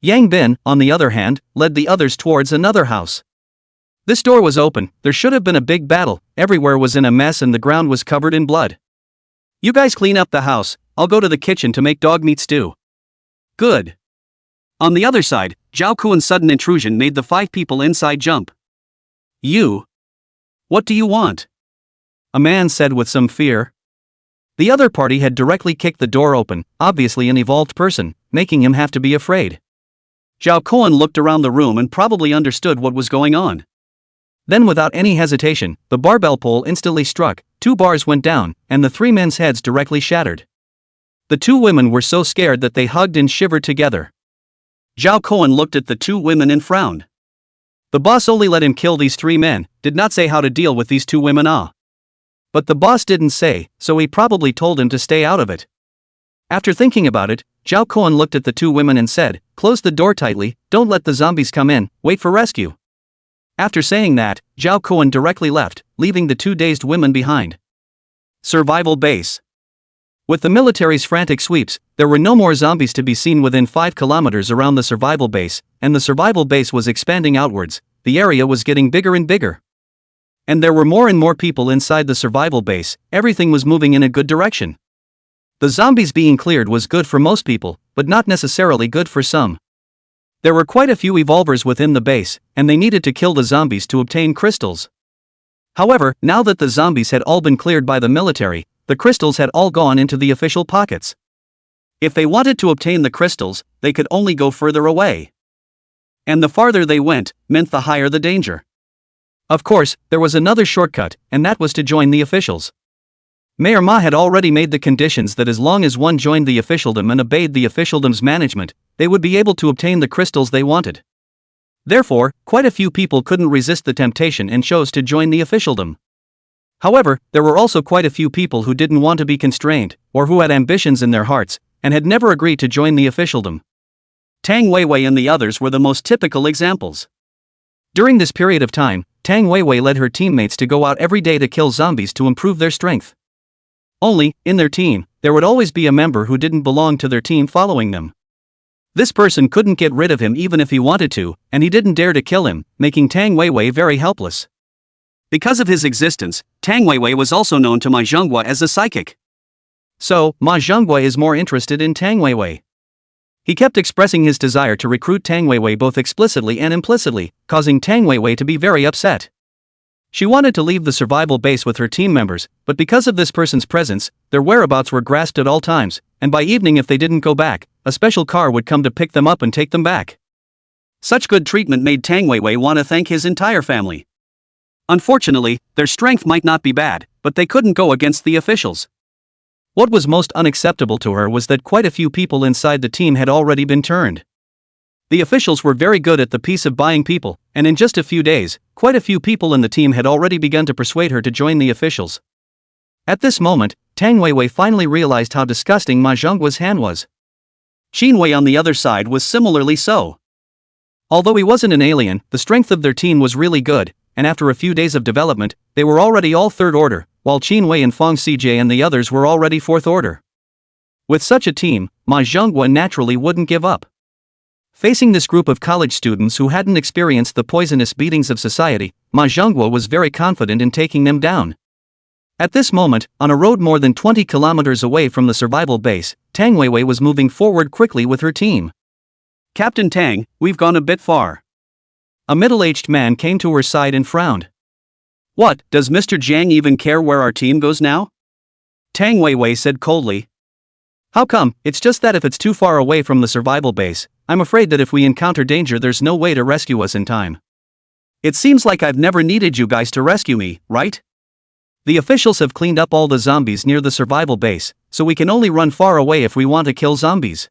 Yang Bin, on the other hand, led the others towards another house. This door was open, there should have been a big battle, everywhere was in a mess and the ground was covered in blood. You guys clean up the house, I'll go to the kitchen to make dog meat stew. Good. On the other side, Zhao Cohen's sudden intrusion made the 5 people inside jump. You? What do you want? A man said with some fear. The other party had directly kicked the door open, obviously an evolved person, making him have to be afraid. Zhao Cohen looked around the room and probably understood what was going on. Then without any hesitation, the barbell pole instantly struck, 2 bars went down, and the 3 men's heads directly shattered. The 2 women were so scared that they hugged and shivered together. Zhao Cohen looked at the 2 women and frowned. The boss only let him kill these 3 men, did not say how to deal with these 2 women. But the boss didn't say, so he probably told him to stay out of it. After thinking about it, Zhao Cohen looked at the 2 women and said, close the door tightly, don't let the zombies come in, wait for rescue. After saying that, Zhao Cohen directly left, leaving the 2 dazed women behind. Survival base. With the military's frantic sweeps, there were no more zombies to be seen within 5 kilometers around the survival base, and the survival base was expanding outwards, the area was getting bigger and bigger. And there were more and more people inside the survival base, everything was moving in a good direction. The zombies being cleared was good for most people, but not necessarily good for some. There were quite a few evolvers within the base, and they needed to kill the zombies to obtain crystals. However, now that the zombies had all been cleared by the military, the crystals had all gone into the official pockets. If they wanted to obtain the crystals, they could only go further away. And the farther they went, meant the higher the danger. Of course, there was another shortcut, and that was to join the officials. Mayor Ma had already made the conditions that as long as one joined the officialdom and obeyed the officialdom's management, they would be able to obtain the crystals they wanted. Therefore, quite a few people couldn't resist the temptation and chose to join the officialdom. However, there were also quite a few people who didn't want to be constrained, or who had ambitions in their hearts, and had never agreed to join the officialdom. Tang Weiwei and the others were the most typical examples. During this period of time, Tang Weiwei led her teammates to go out every day to kill zombies to improve their strength. Only, in their team, there would always be a member who didn't belong to their team following them. This person couldn't get rid of him even if he wanted to, and he didn't dare to kill him, making Tang Weiwei very helpless. Because of his existence, Tang Weiwei was also known to Ma Zhenghua as a psychic. So, Ma Zhenghua is more interested in Tang Weiwei. He kept expressing his desire to recruit Tang Weiwei both explicitly and implicitly, causing Tang Weiwei to be very upset. She wanted to leave the survival base with her team members, but because of this person's presence, their whereabouts were grasped at all times, and by evening if they didn't go back, a special car would come to pick them up and take them back. Such good treatment made Tang Weiwei want to thank his entire family. Unfortunately, their strength might not be bad, but they couldn't go against the officials. What was most unacceptable to her was that quite a few people inside the team had already been turned. The officials were very good at the piece of buying people, and in just a few days, quite a few people in the team had already begun to persuade her to join the officials. At this moment, Tang Weiwei finally realized how disgusting Ma Zhenghua's hand was. Qin Wei on the other side was similarly so. Although he wasn't an alien, the strength of their team was really good, and after a few days of development, they were already all third order, while Qin Wei and Fong Xijie and the others were already fourth order. With such a team, Ma Zhenghua naturally wouldn't give up. Facing this group of college students who hadn't experienced the poisonous beatings of society, Ma Zhenghua was very confident in taking them down. At this moment, on a road more than 20 kilometers away from the survival base, Tang Weiwei was moving forward quickly with her team. "Captain Tang, we've gone a bit far." A middle-aged man came to her side and frowned. "What, does Mr. Jiang even care where our team goes now?" Tang Weiwei said coldly. "How come? It's just that if it's too far away from the survival base, I'm afraid that if we encounter danger there's no way to rescue us in time. It seems like I've never needed you guys to rescue me, right? The officials have cleaned up all the zombies near the survival base, so we can only run far away if we want to kill zombies.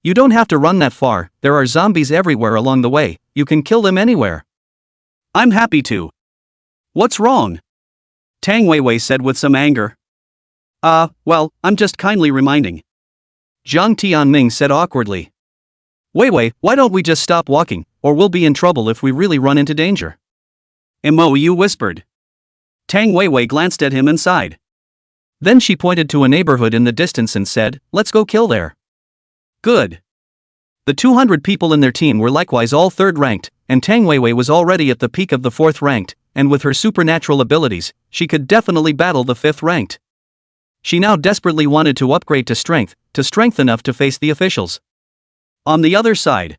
You don't have to run that far, there are zombies everywhere along the way, you can kill them anywhere." "I'm happy to. What's wrong?" Tang Weiwei said with some anger. Well, I'm just kindly reminding." Zhang Tianming said awkwardly. "Weiwei, why don't we just stop walking, or we'll be in trouble if we really run into danger?" Mo whispered. Tang Weiwei glanced at him and sighed. Then she pointed to a neighborhood in the distance and said, "Let's go kill there." Good. The 200 people in their team were likewise all third ranked, and Tang Weiwei was already at the peak of the fourth ranked, and with her supernatural abilities, she could definitely battle the fifth ranked. She now desperately wanted to upgrade to strength enough to face the officials. On the other side,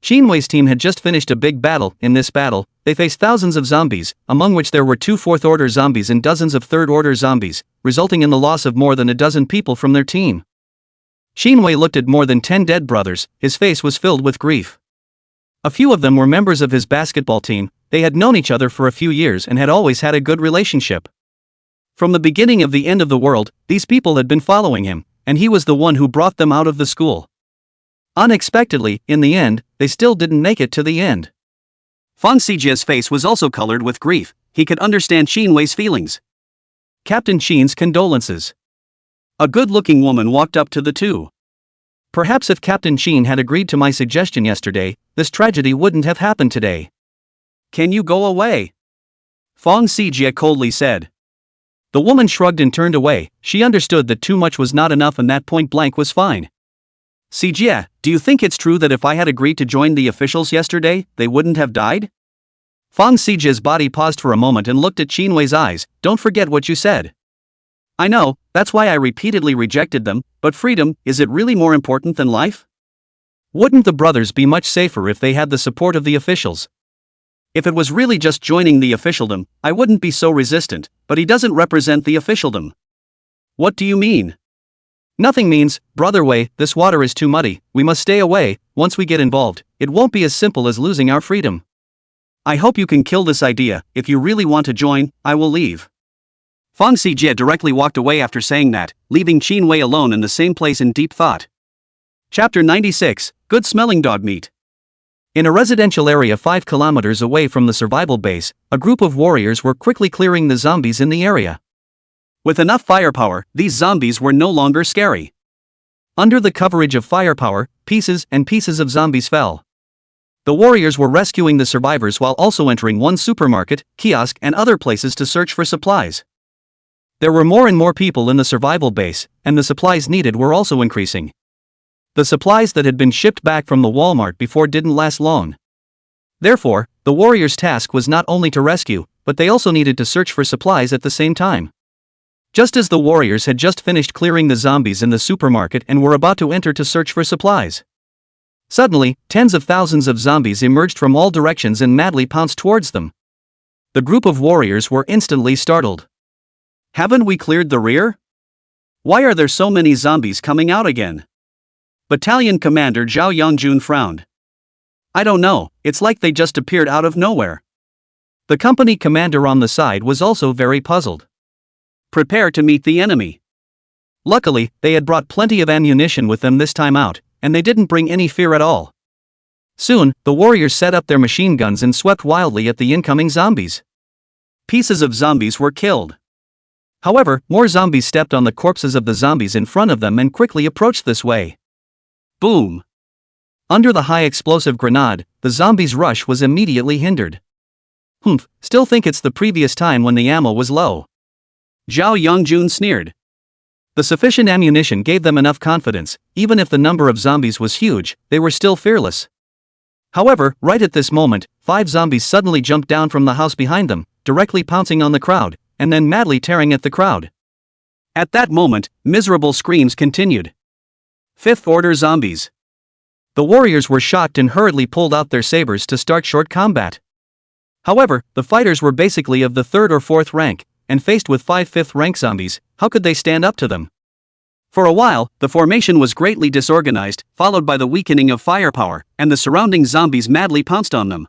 Qin Wei's team had just finished a big battle. In this battle, they faced thousands of zombies, among which there were 2 fourth-order zombies and dozens of third-order zombies, resulting in the loss of more than a dozen people from their team. Qin Wei looked at more than 10 dead brothers, his face was filled with grief. A few of them were members of his basketball team, they had known each other for a few years and had always had a good relationship. From the beginning of the end of the world, these people had been following him, and he was the one who brought them out of the school. Unexpectedly, in the end, they still didn't make it to the end. Fang Xijie's face was also colored with grief, he could understand Qin Wei's feelings. "Captain Qin's condolences." A good-looking woman walked up to the two. "Perhaps if Captain Qin had agreed to my suggestion yesterday, this tragedy wouldn't have happened today." "Can you go away?" Fang Xijie coldly said. The woman shrugged and turned away, she understood that too much was not enough and that point blank was fine. "Xijie, do you think it's true that if I had agreed to join the officials yesterday, they wouldn't have died?" Fang Xijie's body paused for a moment and looked at Qin Wei's eyes. "Don't forget what you said." "I know, that's why I repeatedly rejected them, but freedom, is it really more important than life?" Wouldn't the brothers be much safer if they had the support of the officials? If it was really just joining the officialdom, I wouldn't be so resistant, but he doesn't represent the officialdom. What do you mean? Nothing means, brother Wei, this water is too muddy, we must stay away. Once we get involved, it won't be as simple as losing our freedom. I hope you can kill this idea. If you really want to join, I will leave. Fang Xijie directly walked away after saying that, leaving Qin Wei alone in the same place in deep thought. Chapter 96, Good Smelling Dog Meat. In a residential area 5 kilometers away from the survival base, a group of warriors were quickly clearing the zombies in the area. With enough firepower, these zombies were no longer scary. Under the coverage of firepower, pieces and pieces of zombies fell. The warriors were rescuing the survivors while also entering one supermarket, kiosk and other places to search for supplies. There were more and more people in the survival base, and the supplies needed were also increasing. The supplies that had been shipped back from the Walmart before didn't last long. Therefore, the warriors' task was not only to rescue, but they also needed to search for supplies at the same time. Just as the warriors had just finished clearing the zombies in the supermarket and were about to enter to search for supplies, suddenly, tens of thousands of zombies emerged from all directions and madly pounced towards them. The group of warriors were instantly startled. Haven't we cleared the rear? Why are there so many zombies coming out again? Battalion Commander Zhao Yangjun frowned. I don't know, it's like they just appeared out of nowhere. The company commander on the side was also very puzzled. Prepare to meet the enemy. Luckily, they had brought plenty of ammunition with them this time out, and they didn't bring any fear at all. Soon, the warriors set up their machine guns and swept wildly at the incoming zombies. Pieces of zombies were killed. However, more zombies stepped on the corpses of the zombies in front of them and quickly approached this way. Boom! Under the high explosive grenade, the zombies' rush was immediately hindered. Still think it's the previous time when the ammo was low. Zhao Yangjun sneered. The sufficient ammunition gave them enough confidence. Even if the number of zombies was huge, they were still fearless. However, right at this moment, 5 zombies suddenly jumped down from the house behind them, directly pouncing on the crowd, and then madly tearing at the crowd. At that moment, miserable screams continued. Fifth Order zombies. The warriors were shocked and hurriedly pulled out their sabers to start short combat. However, the fighters were basically of the 3rd or 4th rank, and faced with 5 5th rank zombies, how could they stand up to them? For a while, the formation was greatly disorganized, followed by the weakening of firepower, and the surrounding zombies madly pounced on them.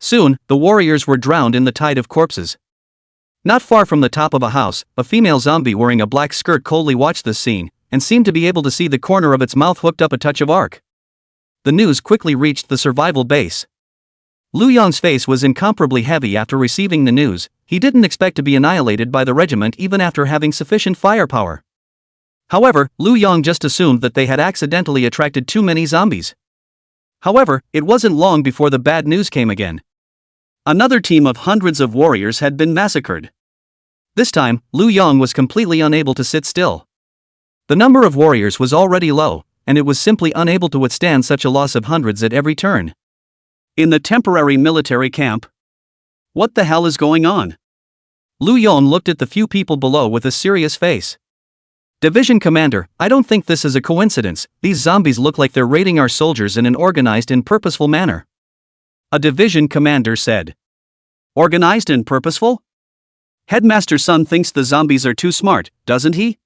Soon, the warriors were drowned in the tide of corpses. Not far from the top of a house, a female zombie wearing a black skirt coldly watched this scene, and seemed to be able to see the corner of its mouth hooked up a touch of arc. The news quickly reached the survival base. Lu Yong's face was incomparably heavy after receiving the news. He didn't expect to be annihilated by the regiment even after having sufficient firepower. However, Lu Yong just assumed that they had accidentally attracted too many zombies. However, it wasn't long before the bad news came again. Another team of hundreds of warriors had been massacred. This time, Lu Yong was completely unable to sit still. The number of warriors was already low, and it was simply unable to withstand such a loss of hundreds at every turn. In the temporary military camp. What the hell is going on? Lu Yong looked at the few people below with a serious face. Division Commander, I don't think this is a coincidence. These zombies look like they're raiding our soldiers in an organized and purposeful manner. A division commander said. Organized and purposeful? Headmaster Sun thinks the zombies are too smart, doesn't he?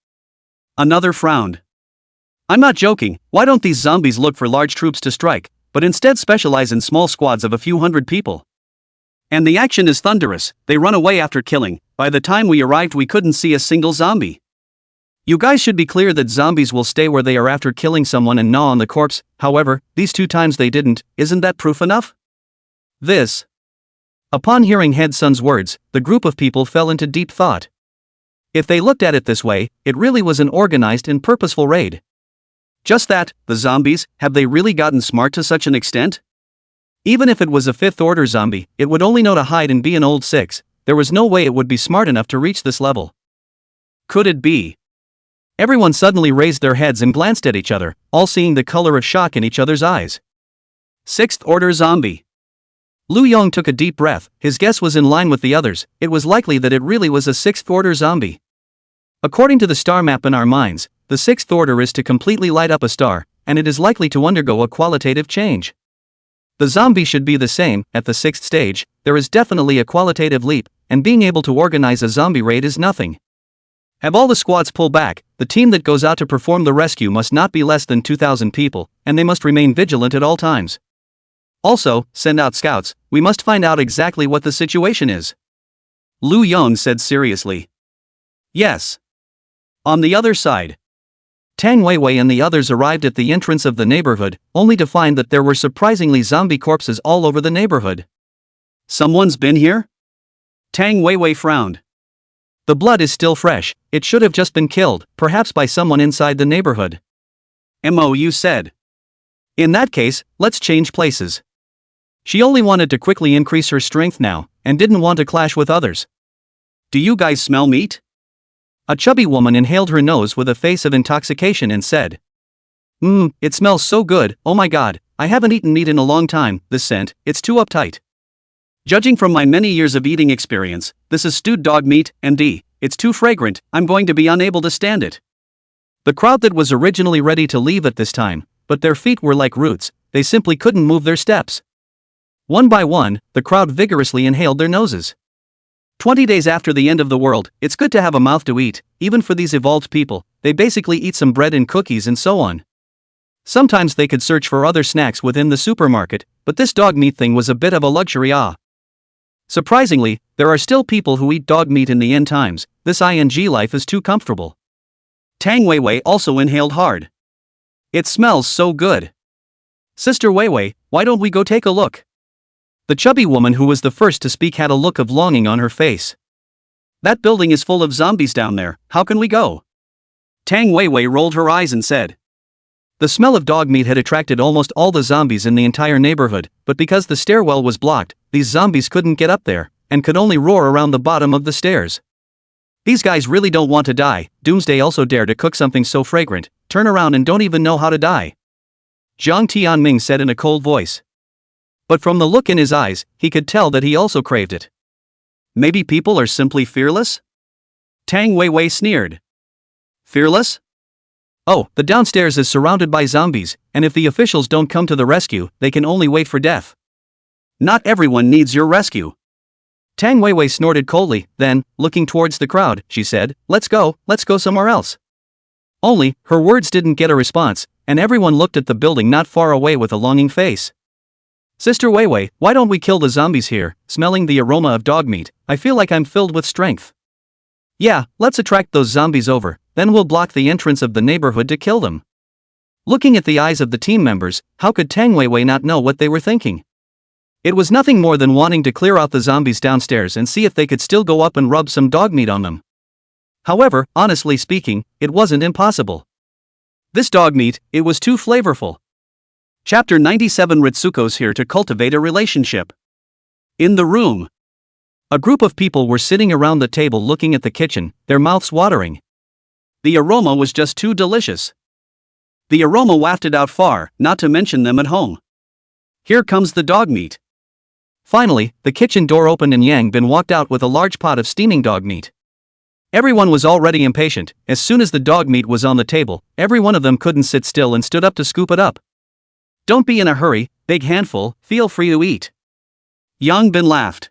Another frowned. I'm not joking, why don't these zombies look for large troops to strike, but instead specialize in small squads of a few hundred people? And the action is thunderous, they run away after killing. By the time we arrived we couldn't see a single zombie. You guys should be clear that zombies will stay where they are after killing someone and gnaw on the corpse. However, these 2 times they didn't. Isn't that proof enough? Upon hearing Head Sun's words, the group of people fell into deep thought. If they looked at it this way, it really was an organized and purposeful raid. Just that, the zombies, have they really gotten smart to such an extent? Even if it was a 5th Order zombie, it would only know to hide and be an old 6. There was no way it would be smart enough to reach this level. Could it be? Everyone suddenly raised their heads and glanced at each other, all seeing the color of shock in each other's eyes. 6th Order zombie. Lu Yong took a deep breath. His guess was in line with the others. It was likely that it really was a 6th Order zombie. According to the star map in our minds, the 6th Order is to completely light up a star, and it is likely to undergo a qualitative change. The zombie should be the same. At the 6th stage, there is definitely a qualitative leap, and being able to organize a zombie raid is nothing. Have all the squads pull back. The team that goes out to perform the rescue must not be less than 2,000 people, and they must remain vigilant at all times. Also, send out scouts. We must find out exactly what the situation is. Lu Yong said seriously. Yes. On the other side, Tang Weiwei and the others arrived at the entrance of the neighborhood, only to find that there were surprisingly zombie corpses all over the neighborhood. Someone's been here? Tang Weiwei frowned. The blood is still fresh. It should have just been killed, perhaps by someone inside the neighborhood. Mo said. In that case, let's change places. She only wanted to quickly increase her strength now, and didn't want to clash with others. Do you guys smell meat? A chubby woman inhaled her nose with a face of intoxication and said. It smells so good. Oh my god, I haven't eaten meat in a long time. This scent, it's too uptight. Judging from my many years of eating experience, this is stewed dog meat, MD. It's too fragrant, I'm going to be unable to stand it. The crowd that was originally ready to leave at this time, but their feet were like roots, they simply couldn't move their steps. One by one, the crowd vigorously inhaled their noses. 20 days after the end of the world, it's good to have a mouth to eat, even for these evolved people. They basically eat some bread and cookies and so on. Sometimes they could search for other snacks within the supermarket, but this dog meat thing was a bit of a luxury. Surprisingly, there are still people who eat dog meat in the end times. This ing life is too comfortable. Tang Weiwei also inhaled hard. It smells so good. Sister Weiwei, why don't we go take a look? The chubby woman who was the first to speak had a look of longing on her face. That building is full of zombies down there, how can we go? Tang Weiwei rolled her eyes and said. The smell of dog meat had attracted almost all the zombies in the entire neighborhood, but because the stairwell was blocked, these zombies couldn't get up there, and could only roar around the bottom of the stairs. These guys really don't want to die. Doomsday also dared to cook something so fragrant, turn around and don't even know how to die. Jiang Tianming said in a cold voice. But from the look in his eyes, he could tell that he also craved it. Maybe people are simply fearless? Tang Weiwei sneered. Fearless? Oh, the downstairs is surrounded by zombies, and if the officials don't come to the rescue, they can only wait for death. Not everyone needs your rescue. Tang Weiwei snorted coldly, then, looking towards the crowd, she said, let's go somewhere else. Only, her words didn't get a response, and everyone looked at the building not far away with a longing face. Sister Weiwei, why don't we kill the zombies here? Smelling the aroma of dog meat, I feel like I'm filled with strength. Yeah, let's attract those zombies over, then we'll block the entrance of the neighborhood to kill them. Looking at the eyes of the team members, how could Tang Weiwei not know what they were thinking? It was nothing more than wanting to clear out the zombies downstairs and see if they could still go up and rub some dog meat on them. However, honestly speaking, it wasn't impossible. This dog meat, it was too flavorful. Chapter 97. Ritsuko's here to cultivate a relationship. In the room, a group of people were sitting around the table looking at the kitchen, their mouths watering. The aroma was just too delicious. The aroma wafted out far, not to mention them at home. Here comes the dog meat. Finally, the kitchen door opened and Yang Bin walked out with a large pot of steaming dog meat. Everyone was already impatient. As soon as the dog meat was on the table, every one of them couldn't sit still and stood up to scoop it up. Don't be in a hurry, big handful, feel free to eat. Yang Bin laughed.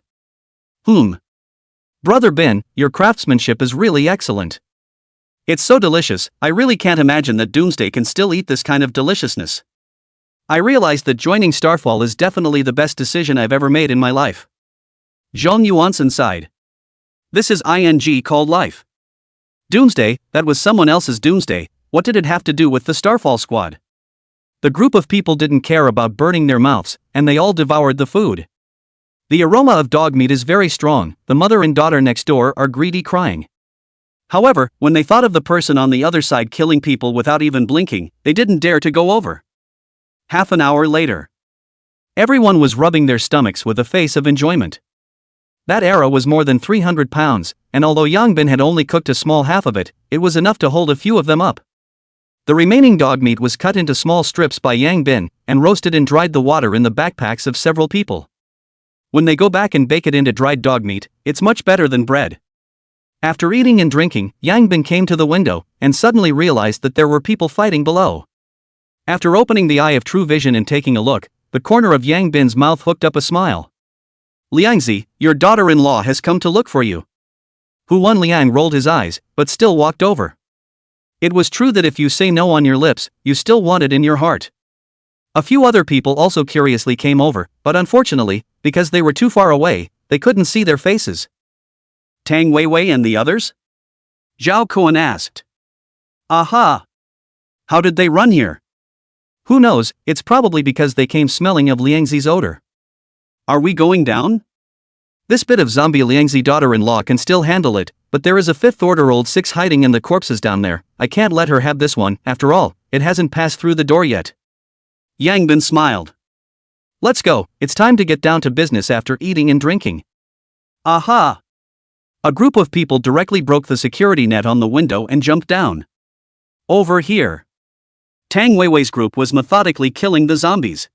Brother Bin, your craftsmanship is really excellent. It's so delicious, I really can't imagine that Doomsday can still eat this kind of deliciousness. I realized that joining Starfall is definitely the best decision I've ever made in my life. Zhong Yuansen sighed. This is ing called life. Doomsday, that was someone else's Doomsday, what did it have to do with the Starfall squad? The group of people didn't care about burning their mouths, and they all devoured the food. The aroma of dog meat is very strong, the mother and daughter next door are greedy crying. However, when they thought of the person on the other side killing people without even blinking, they didn't dare to go over. Half an hour later, everyone was rubbing their stomachs with a face of enjoyment. That arrow was more than 300 pounds, and although Yang Bin had only cooked a small half of it, it was enough to hold a few of them up. The remaining dog meat was cut into small strips by Yang Bin, and roasted and dried the water in the backpacks of several people. When they go back and bake it into dried dog meat, it's much better than bread. After eating and drinking, Yang Bin came to the window, and suddenly realized that there were people fighting below. After opening the eye of true vision and taking a look, the corner of Yang Bin's mouth hooked up a smile. Liangzi, your daughter-in-law has come to look for you. Huan Liang rolled his eyes, but still walked over. It was true that if you say no on your lips, you still want it in your heart. A few other people also curiously came over, but unfortunately, because they were too far away, they couldn't see their faces. Tang Weiwei and the others? Zhao Kuan asked. Aha! How did they run here? Who knows, it's probably because they came smelling of Liangzi's odor. Are we going down? This bit of zombie Liangzi daughter-in-law can still handle it, but there is a 5th order old 6 hiding in the corpses down there. I can't let her have this one, after all, it hasn't passed through the door yet. Yang Bin smiled. Let's go, it's time to get down to business after eating and drinking. Aha! A group of people directly broke the security net on the window and jumped down. Over here. Tang Weiwei's group was methodically killing the zombies.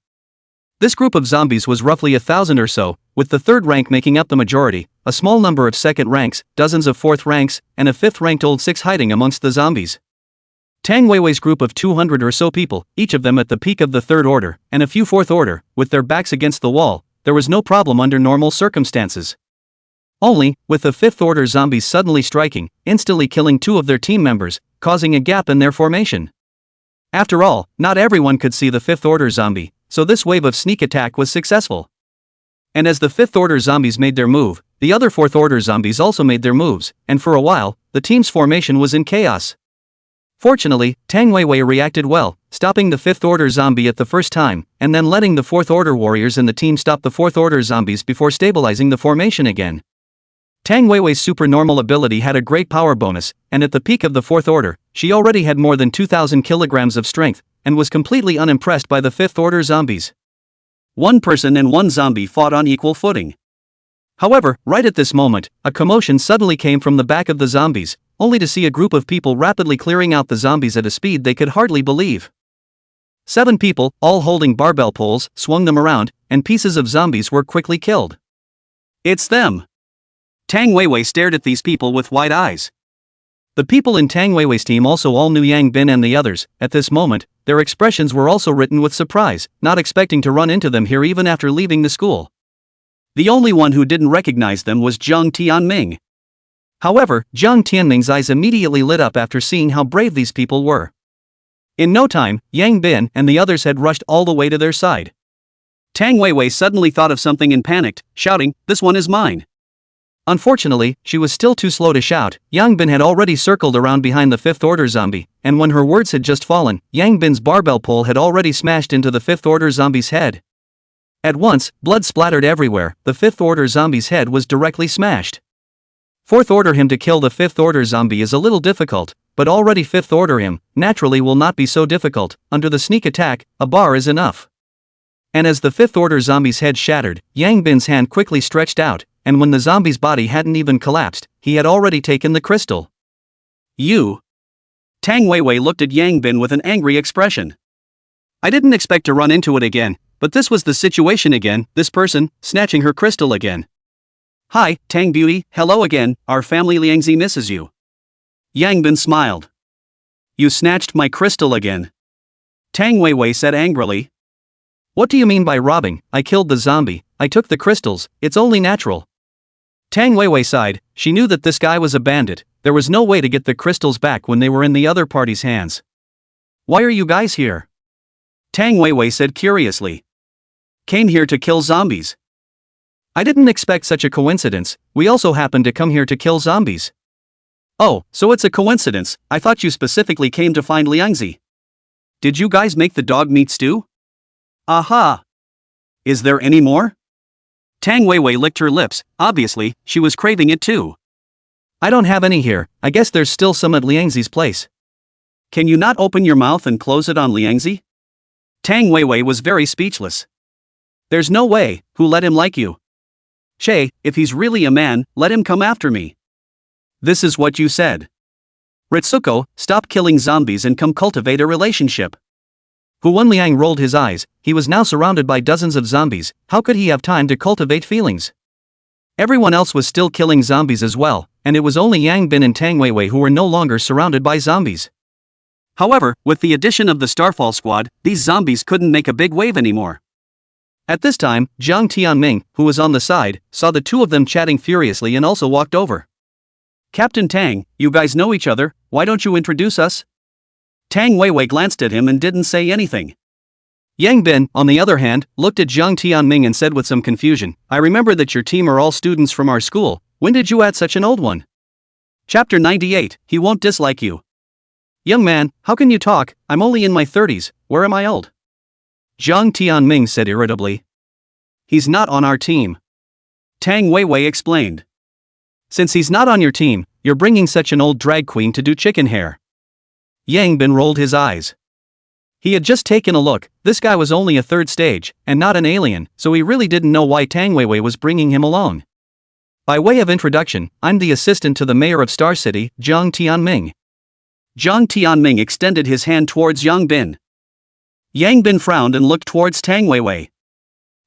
This group of zombies was roughly 1,000 or so, with the 3rd rank making up the majority, a small number of 2nd ranks, dozens of 4th ranks, and a 5th ranked old 6 hiding amongst the zombies. Tang Weiwei's group of 200 or so people, each of them at the peak of the 3rd order, and a few 4th order, with their backs against the wall, there was no problem under normal circumstances. Only, with the 5th order zombies suddenly striking, instantly killing 2 of their team members, causing a gap in their formation. After all, not everyone could see the 5th order zombie, so this wave of sneak attack was successful. And as the 5th order zombies made their move, the other 4th order zombies also made their moves, and for a while, the team's formation was in chaos. Fortunately, Tang Weiwei reacted well, stopping the 5th order zombie at the first time, and then letting the 4th order warriors in the team stop the 4th order zombies before stabilizing the formation again. Tang Weiwei's supernormal ability had a great power bonus, and at the peak of the 4th order, she already had more than 2,000 kilograms of strength, and was completely unimpressed by the 5th order zombies. One person and one zombie fought on equal footing. However, right at this moment, a commotion suddenly came from the back of the zombies, only to see a group of people rapidly clearing out the zombies at a speed they could hardly believe. 7 people, all holding barbell poles, swung them around, and pieces of zombies were quickly killed. It's them! Tang Weiwei stared at these people with wide eyes. The people in Tang Weiwei's team also all knew Yang Bin and the others. At this moment, their expressions were also written with surprise, not expecting to run into them here even after leaving the school. The only one who didn't recognize them was Zhang Tianming. However, Zhang Tianming's eyes immediately lit up after seeing how brave these people were. In no time, Yang Bin and the others had rushed all the way to their side. Tang Weiwei suddenly thought of something and panicked, shouting, "This one is mine!" Unfortunately, she was still too slow to shout. Yang Bin had already circled around behind the 5th order zombie, and when her words had just fallen, Yang Bin's barbell pole had already smashed into the 5th order zombie's head. At once, blood splattered everywhere, the 5th order zombie's head was directly smashed. 4th order him to kill the 5th order zombie is a little difficult, but already 5th order him, naturally will not be so difficult. Under the sneak attack, a bar is enough. And as the 5th order zombie's head shattered, Yang Bin's hand quickly stretched out, and when the zombie's body hadn't even collapsed, he had already taken the crystal. You! Tang Weiwei looked at Yang Bin with an angry expression. I didn't expect to run into it again, but this was the situation again, this person, snatching her crystal again. Hi, Tang Beauty, hello again, our family Liangzi misses you. Yang Bin smiled. You snatched my crystal again. Tang Weiwei said angrily. What do you mean by robbing? I killed the zombie, I took the crystals, it's only natural. Tang Weiwei sighed, she knew that this guy was a bandit, there was no way to get the crystals back when they were in the other party's hands. Why are you guys here? Tang Weiwei said curiously. Came here to kill zombies. I didn't expect such a coincidence, we also happened to come here to kill zombies. Oh, so it's a coincidence, I thought you specifically came to find Liangzi. Did you guys make the dog meat stew? Aha! Is there any more? Tang Weiwei licked her lips, obviously, she was craving it too. I don't have any here, I guess there's still some at Liangzi's place. Can you not open your mouth and close it on Liangzi? Tang Weiwei was very speechless. There's no way, who let him like you? Shay, if he's really a man, let him come after me. This is what you said. Ritsuko, stop killing zombies and come cultivate a relationship. Huan Liang rolled his eyes, he was now surrounded by dozens of zombies, how could he have time to cultivate feelings? Everyone else was still killing zombies as well, and it was only Yang Bin and Tang Weiwei who were no longer surrounded by zombies. However, with the addition of the Starfall squad, these zombies couldn't make a big wave anymore. At this time, Jiang Tianming, who was on the side, saw the two of them chatting furiously and also walked over. "Captain Tang, you guys know each other, why don't you introduce us?" Tang Weiwei glanced at him and didn't say anything. Yang Bin, on the other hand, looked at Jiang Tianming and said with some confusion, "I remember that your team are all students from our school, when did you add such an old one?" Chapter 98, He Won't Dislike You. "Young man, how can you talk, I'm only in my 30s, where am I old?" Jiang Tianming said irritably. "He's not on our team." Tang Weiwei explained. "Since he's not on your team, you're bringing such an old drag queen to do chicken hair." Yang Bin rolled his eyes. He had just taken a look, this guy was only a third stage, and not an alien, so he really didn't know why Tang Weiwei was bringing him along. "By way of introduction, I'm the assistant to the mayor of Star City, Jiang Tianming." Jiang Tianming extended his hand towards Yang Bin. Yang Bin frowned and looked towards Tang Weiwei.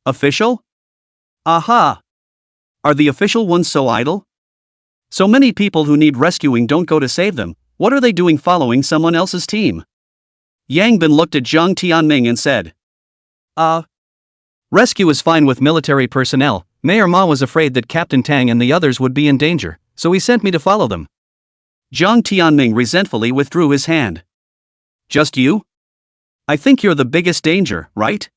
"Official? Aha! Are the official ones so idle? So many people who need rescuing don't go to save them, what are they doing following someone else's team?" Yang Bin looked at Jiang Tianming and said. Rescue is fine with military personnel, Mayor Ma was afraid that Captain Tang and the others would be in danger, so he sent me to follow them." Jiang Tianming resentfully withdrew his hand. "Just you? I think you're the biggest danger, right?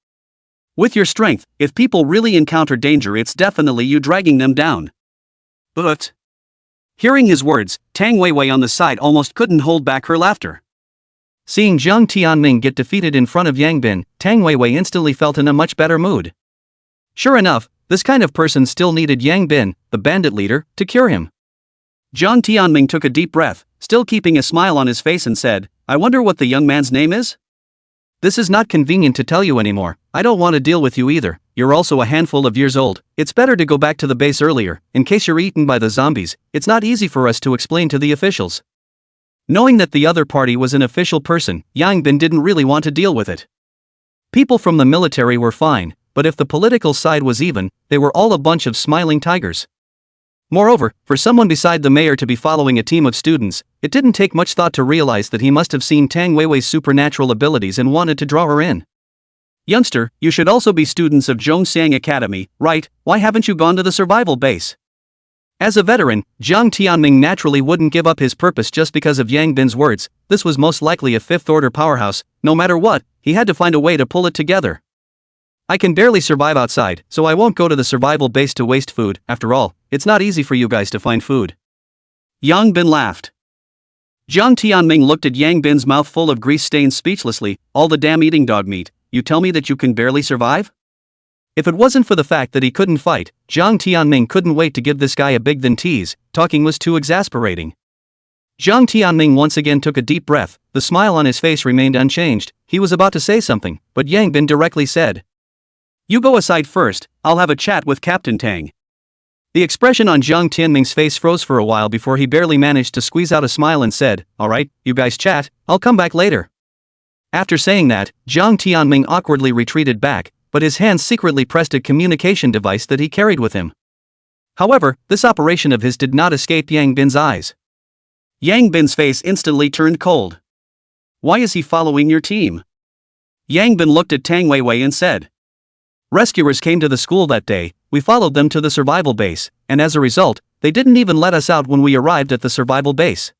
With your strength, if people really encounter danger it's definitely you dragging them down." But hearing his words, Tang Weiwei on the side almost couldn't hold back her laughter. Seeing Jiang Tianming get defeated in front of Yang Bin, Tang Weiwei instantly felt in a much better mood. Sure enough, this kind of person still needed Yang Bin, the bandit leader, to cure him. Jiang Tianming took a deep breath, still keeping a smile on his face and said, "I wonder what the young man's name is?" "This is not convenient to tell you anymore, I don't want to deal with you either, you're also a handful of years old, it's better to go back to the base earlier, in case you're eaten by the zombies, it's not easy for us to explain to the officials." Knowing that the other party was an official person, Yang Bin didn't really want to deal with it. People from the military were fine, but if the political side was even, they were all a bunch of smiling tigers. Moreover, for someone beside the mayor to be following a team of students, it didn't take much thought to realize that he must have seen Tang Weiwei's supernatural abilities and wanted to draw her in. "Youngster, you should also be students of Zhongxiang Academy, right? Why haven't you gone to the survival base?" As a veteran, Jiang Tianming naturally wouldn't give up his purpose just because of Yang Bin's words, this was most likely a fifth-order powerhouse, no matter what, he had to find a way to pull it together. "I can barely survive outside, so I won't go to the survival base to waste food, after all, it's not easy for you guys to find food." Yang Bin laughed. Jiang Tianming looked at Yang Bin's mouth full of grease stains speechlessly, "All the damn eating dog meat, you tell me that you can barely survive?" If it wasn't for the fact that he couldn't fight, Jiang Tianming couldn't wait to give this guy a big than tease, talking was too exasperating. Jiang Tianming once again took a deep breath, the smile on his face remained unchanged, he was about to say something, but Yang Bin directly said, "You go aside first, I'll have a chat with Captain Tang." The expression on Jiang Tianming's face froze for a while before he barely managed to squeeze out a smile and said, "Alright, you guys chat, I'll come back later." After saying that, Jiang Tianming awkwardly retreated back, but his hands secretly pressed a communication device that he carried with him. However, this operation of his did not escape Yang Bin's eyes. Yang Bin's face instantly turned cold. "Why is he following your team?" Yang Bin looked at Tang Weiwei and said, "Rescuers came to the school that day, we followed them to the survival base, and as a result, they didn't even let us out when we arrived at the survival base.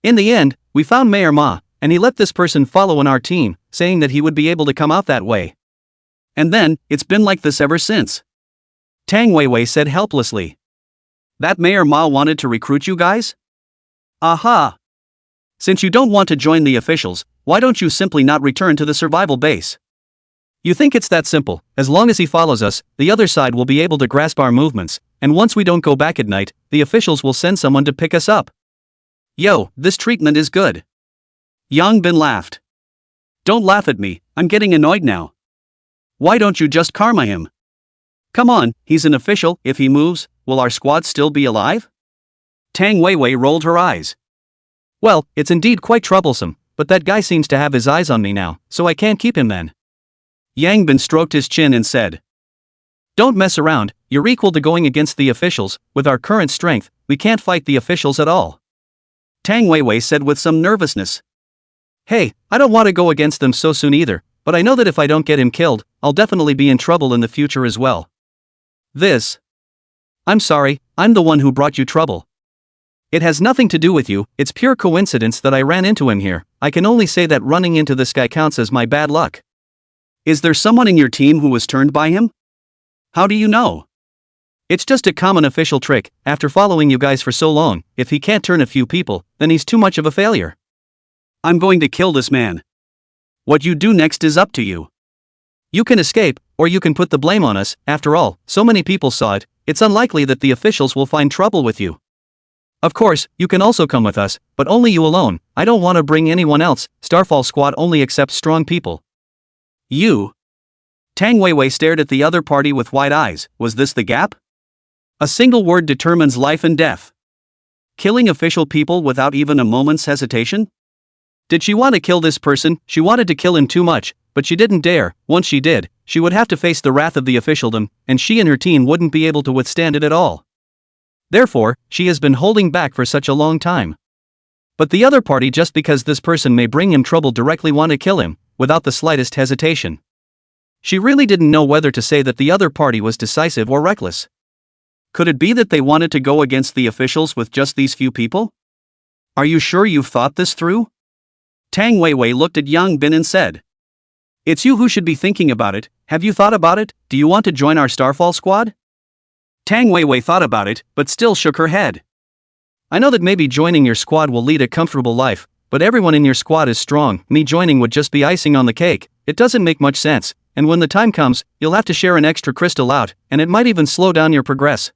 In the end, we found Mayor Ma, and he let this person follow in our team, saying that he would be able to come out that way. And then, it's been like this ever since." Tang Weiwei said helplessly. "That Mayor Ma wanted to recruit you guys? Aha! Since you don't want to join the officials, why don't you simply not return to the survival base? You think it's that simple, as long as he follows us, the other side will be able to grasp our movements, and once we don't go back at night, the officials will send someone to pick us up. Yo, this treatment is good." Yang Bin laughed. "Don't laugh at me, I'm getting annoyed now. Why don't you just karma him? Come on, he's an official, if he moves, will our squad still be alive?" Tang Weiwei rolled her eyes. "Well, it's indeed quite troublesome, but that guy seems to have his eyes on me now, so I can't keep him then." Yang Bin stroked his chin and said, "Don't mess around, you're equal to going against the officials, with our current strength, we can't fight the officials at all." Tang Weiwei said with some nervousness. Hey, I don't want to go against them so soon either, but I know that if I don't get him killed, I'll definitely be in trouble in the future as well. I'm sorry, I'm the one who brought you trouble. It has nothing to do with you, it's pure coincidence that I ran into him here. I can only say that running into this guy counts as my bad luck. Is there someone in your team who was turned by him? How do you know? It's just a common official trick. After following you guys for so long, if he can't turn a few people, then he's too much of a failure. I'm going to kill this man. What you do next is up to you. You can escape, or you can put the blame on us. After all, so many people saw it, it's unlikely that the officials will find trouble with you. Of course, you can also come with us, but only you alone. I don't want to bring anyone else. Starfall Squad only accepts strong people. You? Tang Weiwei stared at the other party with wide eyes. Was this the gap? A single word determines life and death. Killing official people without even a moment's hesitation? Did she want to kill this person? She wanted to kill him too much, but she didn't dare. Once she did, she would have to face the wrath of the officialdom, and she and her team wouldn't be able to withstand it at all. Therefore, she has been holding back for such a long time. But the other party, just because this person may bring him trouble, directly want to kill him, without the slightest hesitation. She really didn't know whether to say that the other party was decisive or reckless. Could it be that they wanted to go against the officials with just these few people? Are you sure you've thought this through? Tang Weiwei looked at Yang Bin and said. It's you who should be thinking about it. Have you thought about it? Do you want to join our Starfall Squad? Tang Weiwei thought about it, but still shook her head. I know that maybe joining your squad will lead a comfortable life, but everyone in your squad is strong. Me joining would just be icing on the cake. It doesn't make much sense, and when the time comes, you'll have to share an extra crystal out, and it might even slow down your progress.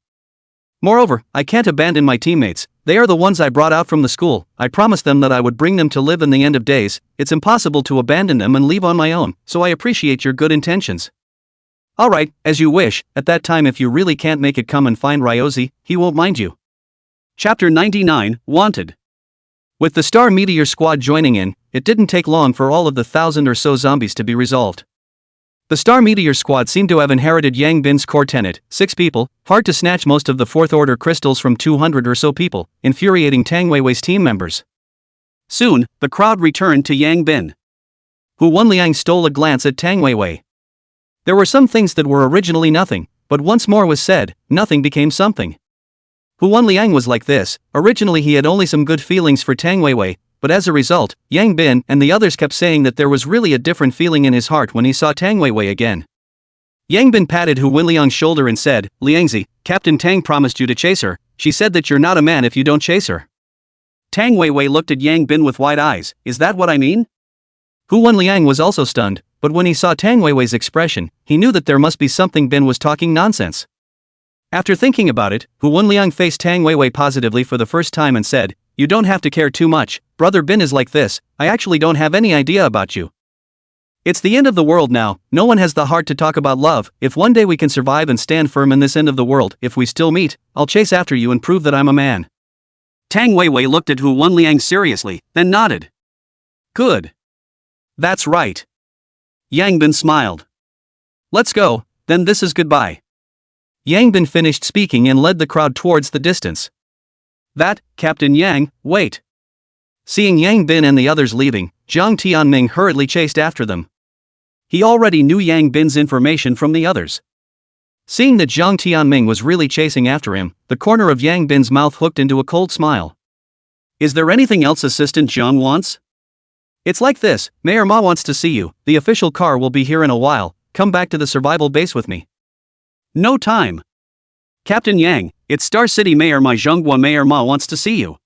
Moreover, I can't abandon my teammates. They are the ones I brought out from the school. I promised them that I would bring them to live in the end of days. It's impossible to abandon them and leave on my own, so I appreciate your good intentions. Alright, as you wish. At that time, if you really can't make it, come and find Ryozi, he won't mind you. Chapter 99, Wanted. With the Star Meteor Squad joining in, it didn't take long for all of the 1,000 or so zombies to be resolved. The Star Meteor Squad seemed to have inherited Yang Bin's core tenet: 6 people, hard to snatch most of the 4th order crystals from 200 or so people, infuriating Tang Weiwei's team members. Soon, the crowd returned to Yang Bin. Hu Wenliang stole a glance at Tang Weiwei. There were some things that were originally nothing, but once more was said, nothing became something. Hu Wenliang was like this. Originally he had only some good feelings for Tang Weiwei, but as a result, Yang Bin and the others kept saying that there was really a different feeling in his heart when he saw Tang Weiwei again. Yang Bin patted Hu Wenliang's shoulder and said, Liangzi, Captain Tang promised you to chase her. She said that you're not a man if you don't chase her. Tang Weiwei looked at Yang Bin with wide eyes. Is that what I mean? Hu Wenliang was also stunned, but when he saw Tang Weiwei's expression, he knew that there must be something. Bin was talking nonsense. After thinking about it, Hu Wenliang faced Tang Weiwei positively for the first time and said, You don't have to care too much. Brother Bin is like this. I actually don't have any idea about you. It's the end of the world now. No one has the heart to talk about love. If one day we can survive and stand firm in this end of the world, if we still meet, I'll chase after you and prove that I'm a man. Tang Weiwei looked at Hu Wenliang seriously, then nodded. Good. That's right. Yang Bin smiled. Let's go, then this is goodbye. Yang Bin finished speaking and led the crowd towards the distance. That, Captain Yang, wait. Seeing Yang Bin and the others leaving, Jiang Tianming hurriedly chased after them. He already knew Yang Bin's information from the others. Seeing that Jiang Tianming was really chasing after him, the corner of Yang Bin's mouth hooked into a cold smile. Is there anything else Assistant Jiang wants? It's like this, Mayor Ma wants to see you. The official car will be here in a while. Come back to the survival base with me. No time. Captain Yang, it's Star City Mayor Ma Zhenghua. Mayor Ma wants to see you.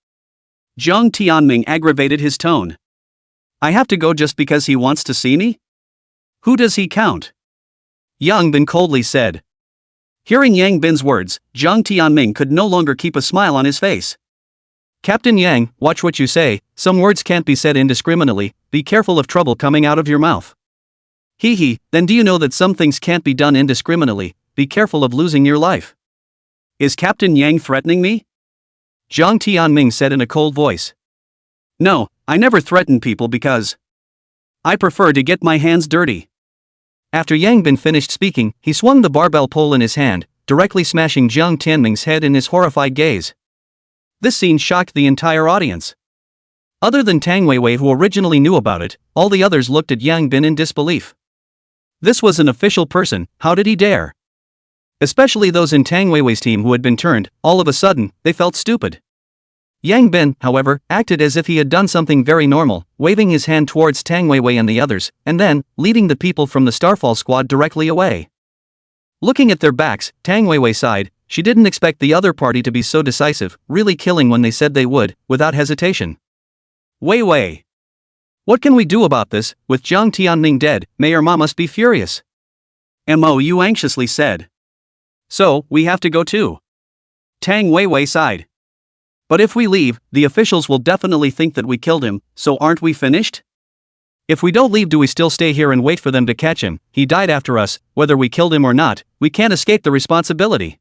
Jiang Tianming aggravated his tone. I have to go just because he wants to see me? Who does he count? Yang Bin coldly said. Hearing Yang Bin's words, Jiang Tianming could no longer keep a smile on his face. Captain Yang, watch what you say. Some words can't be said indiscriminately. Be careful of trouble coming out of your mouth. Then do you know that some things can't be done indiscriminately? Be careful of losing your life. Is Captain Yang threatening me? Jiang Tianming said in a cold voice. No, I never threaten people because I prefer to get my hands dirty. After Yang Bin finished speaking, he swung the barbell pole in his hand, directly smashing Jiang Tianming's head in his horrified gaze. This scene shocked the entire audience. Other than Tang Weiwei, who originally knew about it, all the others looked at Yang Bin in disbelief. This was an official person, how did he dare? Especially those in Tang Weiwei's team who had been turned. All of a sudden, they felt stupid. Yang Bin, however, acted as if he had done something very normal, waving his hand towards Tang Weiwei and the others, and then, leading the people from the Starfall squad directly away. Looking at their backs, Tang Weiwei sighed. She didn't expect the other party to be so decisive, really killing when they said they would, without hesitation. Weiwei. What can we do about this? With Jiang Tianning dead, Mayor Ma must be furious. Mou anxiously said. So, we have to go too. Tang Weiwei sighed. But if we leave, the officials will definitely think that we killed him, so aren't we finished? If we don't leave, do we still stay here and wait for them to catch him? He died after us, whether we killed him or not, we can't escape the responsibility.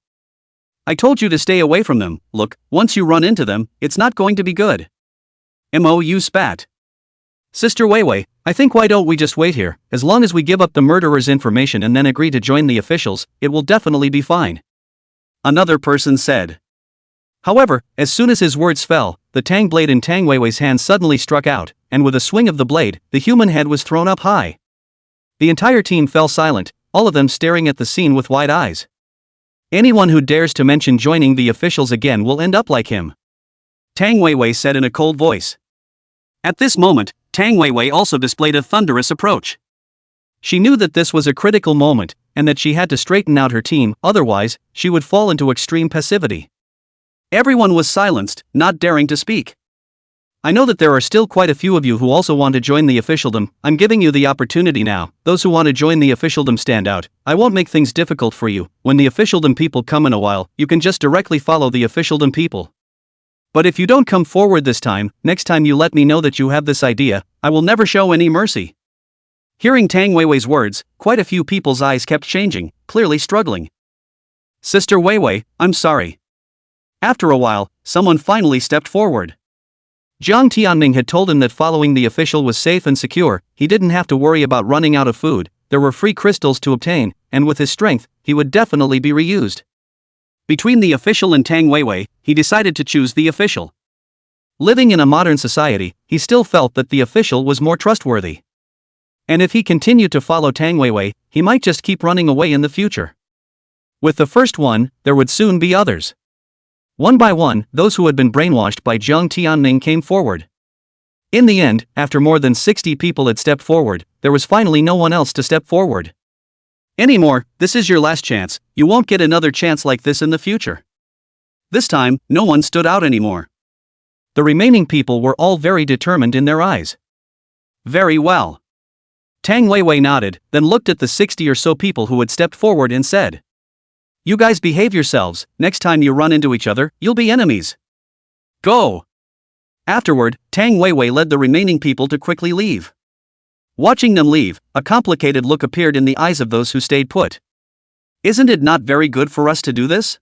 I told you to stay away from them. Look, once you run into them, it's not going to be good. Mou spat. Sister Weiwei, I think why don't we just wait here? As long as we give up the murderer's information and then agree to join the officials, it will definitely be fine. Another person said. However, as soon as his words fell, the Tang blade in Tang Weiwei's hand suddenly struck out, and with a swing of the blade, the human head was thrown up high. The entire team fell silent, all of them staring at the scene with wide eyes. Anyone who dares to mention joining the officials again will end up like him. Tang Weiwei said in a cold voice. At this moment, Tang Weiwei also displayed a thunderous approach. She knew that this was a critical moment, and that she had to straighten out her team, otherwise, she would fall into extreme passivity. Everyone was silenced, not daring to speak. I know that there are still quite a few of you who also want to join the officialdom. I'm giving you the opportunity now. Those who want to join the officialdom stand out. I won't make things difficult for you. When the officialdom people come in a while, you can just directly follow the officialdom people. But if you don't come forward this time, next time you let me know that you have this idea, I will never show any mercy. Hearing Tang Weiwei's words, quite a few people's eyes kept changing, clearly struggling. Sister Weiwei, I'm sorry. After a while, someone finally stepped forward. Jiang Tianning had told him that following the official was safe and secure, he didn't have to worry about running out of food, there were free crystals to obtain, and with his strength, he would definitely be reused. Between the official and Tang Weiwei, he decided to choose the official. Living in a modern society, he still felt that the official was more trustworthy. And if he continued to follow Tang Weiwei, he might just keep running away in the future. With the first one, there would soon be others. One by one, those who had been brainwashed by Jiang Tianning came forward. In the end, after more than 60 people had stepped forward, there was finally no one else to step forward. Anymore, this is your last chance, you won't get another chance like this in the future. This time, no one stood out anymore. The remaining people were all very determined in their eyes. Very well. Tang Weiwei nodded, then looked at the 60 or so people who had stepped forward and said. You guys behave yourselves, next time you run into each other, you'll be enemies. Go! Afterward, Tang Weiwei led the remaining people to quickly leave. Watching them leave, a complicated look appeared in the eyes of those who stayed put. Isn't it not very good for us to do this?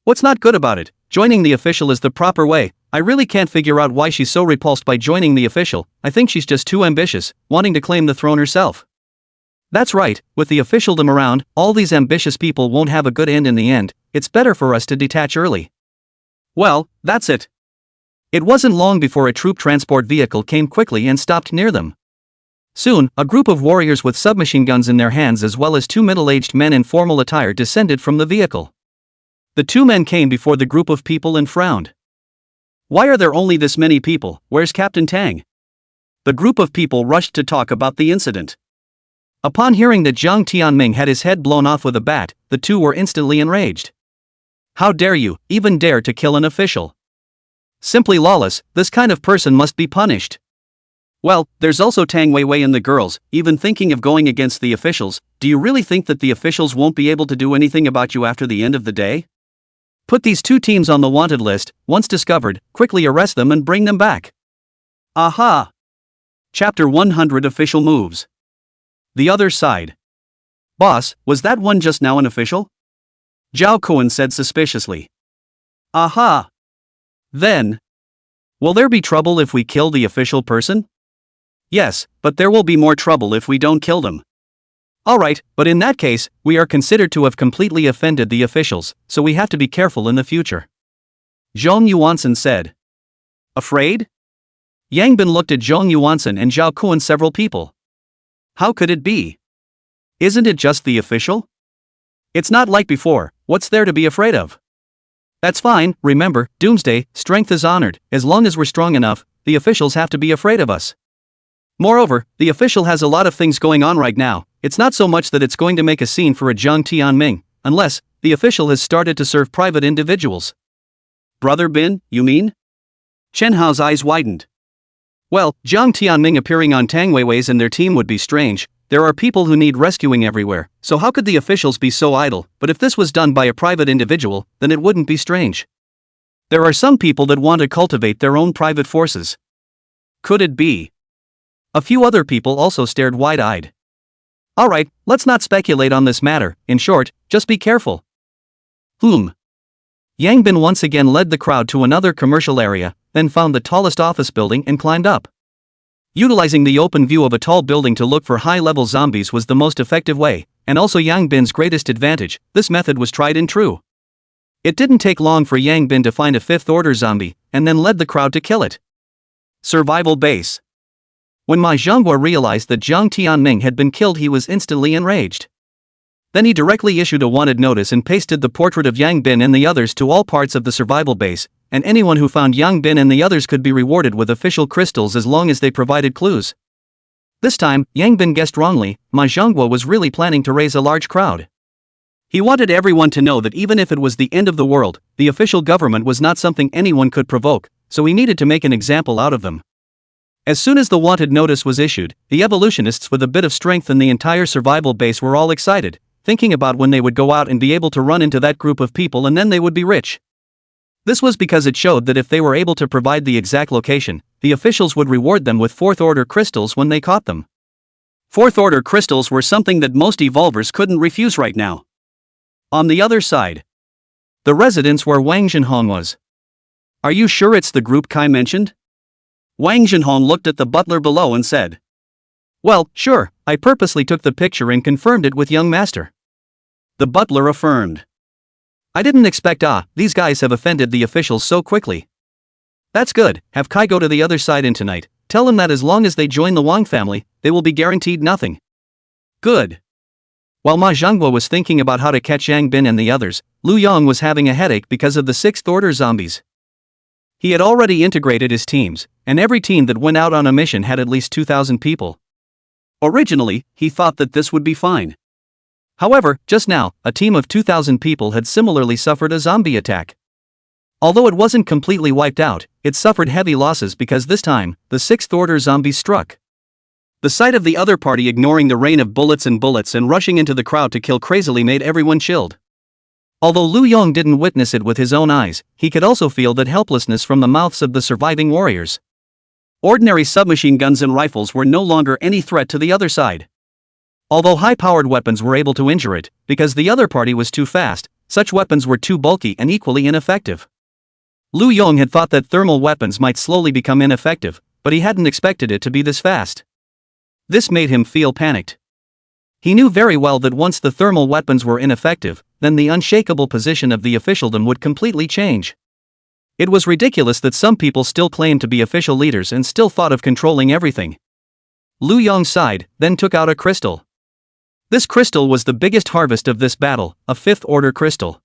What's not good about it? Joining the official is the proper way. I really can't figure out why she's so repulsed by joining the official. I think she's just too ambitious, wanting to claim the throne herself. That's right, with the officialdom around, all these ambitious people won't have a good end in the end. It's better for us to detach early. Well, that's it. It wasn't long before a troop transport vehicle came quickly and stopped near them. Soon, a group of warriors with submachine guns in their hands as well as two middle-aged men in formal attire descended from the vehicle. The two men came before the group of people and frowned. Why are there only this many people? Where's Captain Tang? The group of people rushed to talk about the incident. Upon hearing that Jiang Tianming had his head blown off with a bat, the two were instantly enraged. How dare you, even dare to kill an official? Simply lawless, this kind of person must be punished. Well, there's also Tang Weiwei and the girls, even thinking of going against the officials. Do you really think that the officials won't be able to do anything about you after the end of the day? Put these two teams on the wanted list, once discovered, quickly arrest them and bring them back. Aha! Chapter 100 Official Moves. The other side. Boss, was that one just now an official? Zhao Kuan said suspiciously. Aha! Then. Will there be trouble if we kill the official person? Yes, but there will be more trouble if we don't kill them. Alright, but in that case, we are considered to have completely offended the officials, so we have to be careful in the future. Zhong Yuansen said. Afraid? Yang Bin looked at Zhong Yuansen and Zhao Kuan, several people. How could it be? Isn't it just the official? It's not like before, what's there to be afraid of? That's fine, remember, Doomsday, strength is honored, as long as we're strong enough, the officials have to be afraid of us. Moreover, the official has a lot of things going on right now, it's not so much that it's going to make a scene for a Jiang Tianming, unless, the official has started to serve private individuals. Brother Bin, you mean? Chen Hao's eyes widened. Well, Jiang Tianming appearing on Tang Weiwei's and their team would be strange, there are people who need rescuing everywhere, so how could the officials be so idle, but if this was done by a private individual, then it wouldn't be strange. There are some people that want to cultivate their own private forces. Could it be? A few other people also stared wide-eyed. Alright, let's not speculate on this matter, in short, just be careful. Yang Bin once again led the crowd to another commercial area, then found the tallest office building and climbed up. Utilizing the open view of a tall building to look for high-level zombies was the most effective way, and also Yang Bin's greatest advantage, this method was tried and true. It didn't take long for Yang Bin to find a fifth-order zombie, and then led the crowd to kill it. Survival base. When Ma Zhonghua realized that Jiang Tianming had been killed, he was instantly enraged. Then he directly issued a wanted notice and pasted the portrait of Yang Bin and the others to all parts of the survival base, and anyone who found Yang Bin and the others could be rewarded with official crystals as long as they provided clues. This time, Yang Bin guessed wrongly, Ma Zhonghua was really planning to raise a large crowd. He wanted everyone to know that even if it was the end of the world, the official government was not something anyone could provoke, so he needed to make an example out of them. As soon as the wanted notice was issued, the evolutionists with a bit of strength in the entire survival base were all excited, thinking about when they would go out and be able to run into that group of people and then they would be rich. This was because it showed that if they were able to provide the exact location, the officials would reward them with fourth-order crystals when they caught them. Fourth-order crystals were something that most evolvers couldn't refuse right now. On the other side, the residence where Wang Zhenhong was. Are you sure it's the group Kai mentioned? Wang Zhenhong looked at the butler below and said. Well, sure, I purposely took the picture and confirmed it with young master. The butler affirmed. I didn't expect these guys have offended the officials so quickly. That's good, have Kai go to the other side in tonight, tell him that as long as they join the Wang family, they will be guaranteed nothing. Good. While Ma Zhonghua was thinking about how to catch Yang Bin and the others, Lu Yong was having a headache because of the sixth-order zombies. He had already integrated his teams, and every team that went out on a mission had at least 2,000 people. Originally, he thought that this would be fine. However, just now, a team of 2,000 people had similarly suffered a zombie attack. Although it wasn't completely wiped out, it suffered heavy losses because this time, the sixth-order zombies struck. The sight of the other party ignoring the rain of bullets and rushing into the crowd to kill crazily made everyone chilled. Although Lu Yong didn't witness it with his own eyes, he could also feel that helplessness from the mouths of the surviving warriors. Ordinary submachine guns and rifles were no longer any threat to the other side. Although high-powered weapons were able to injure it, because the other party was too fast, such weapons were too bulky and equally ineffective. Lu Yong had thought that thermal weapons might slowly become ineffective, but he hadn't expected it to be this fast. This made him feel panicked. He knew very well that once the thermal weapons were ineffective, then the unshakable position of the officialdom would completely change. It was ridiculous that some people still claimed to be official leaders and still thought of controlling everything. Lu Yong sighed, then took out a crystal. This crystal was the biggest harvest of this battle, a fifth-order crystal.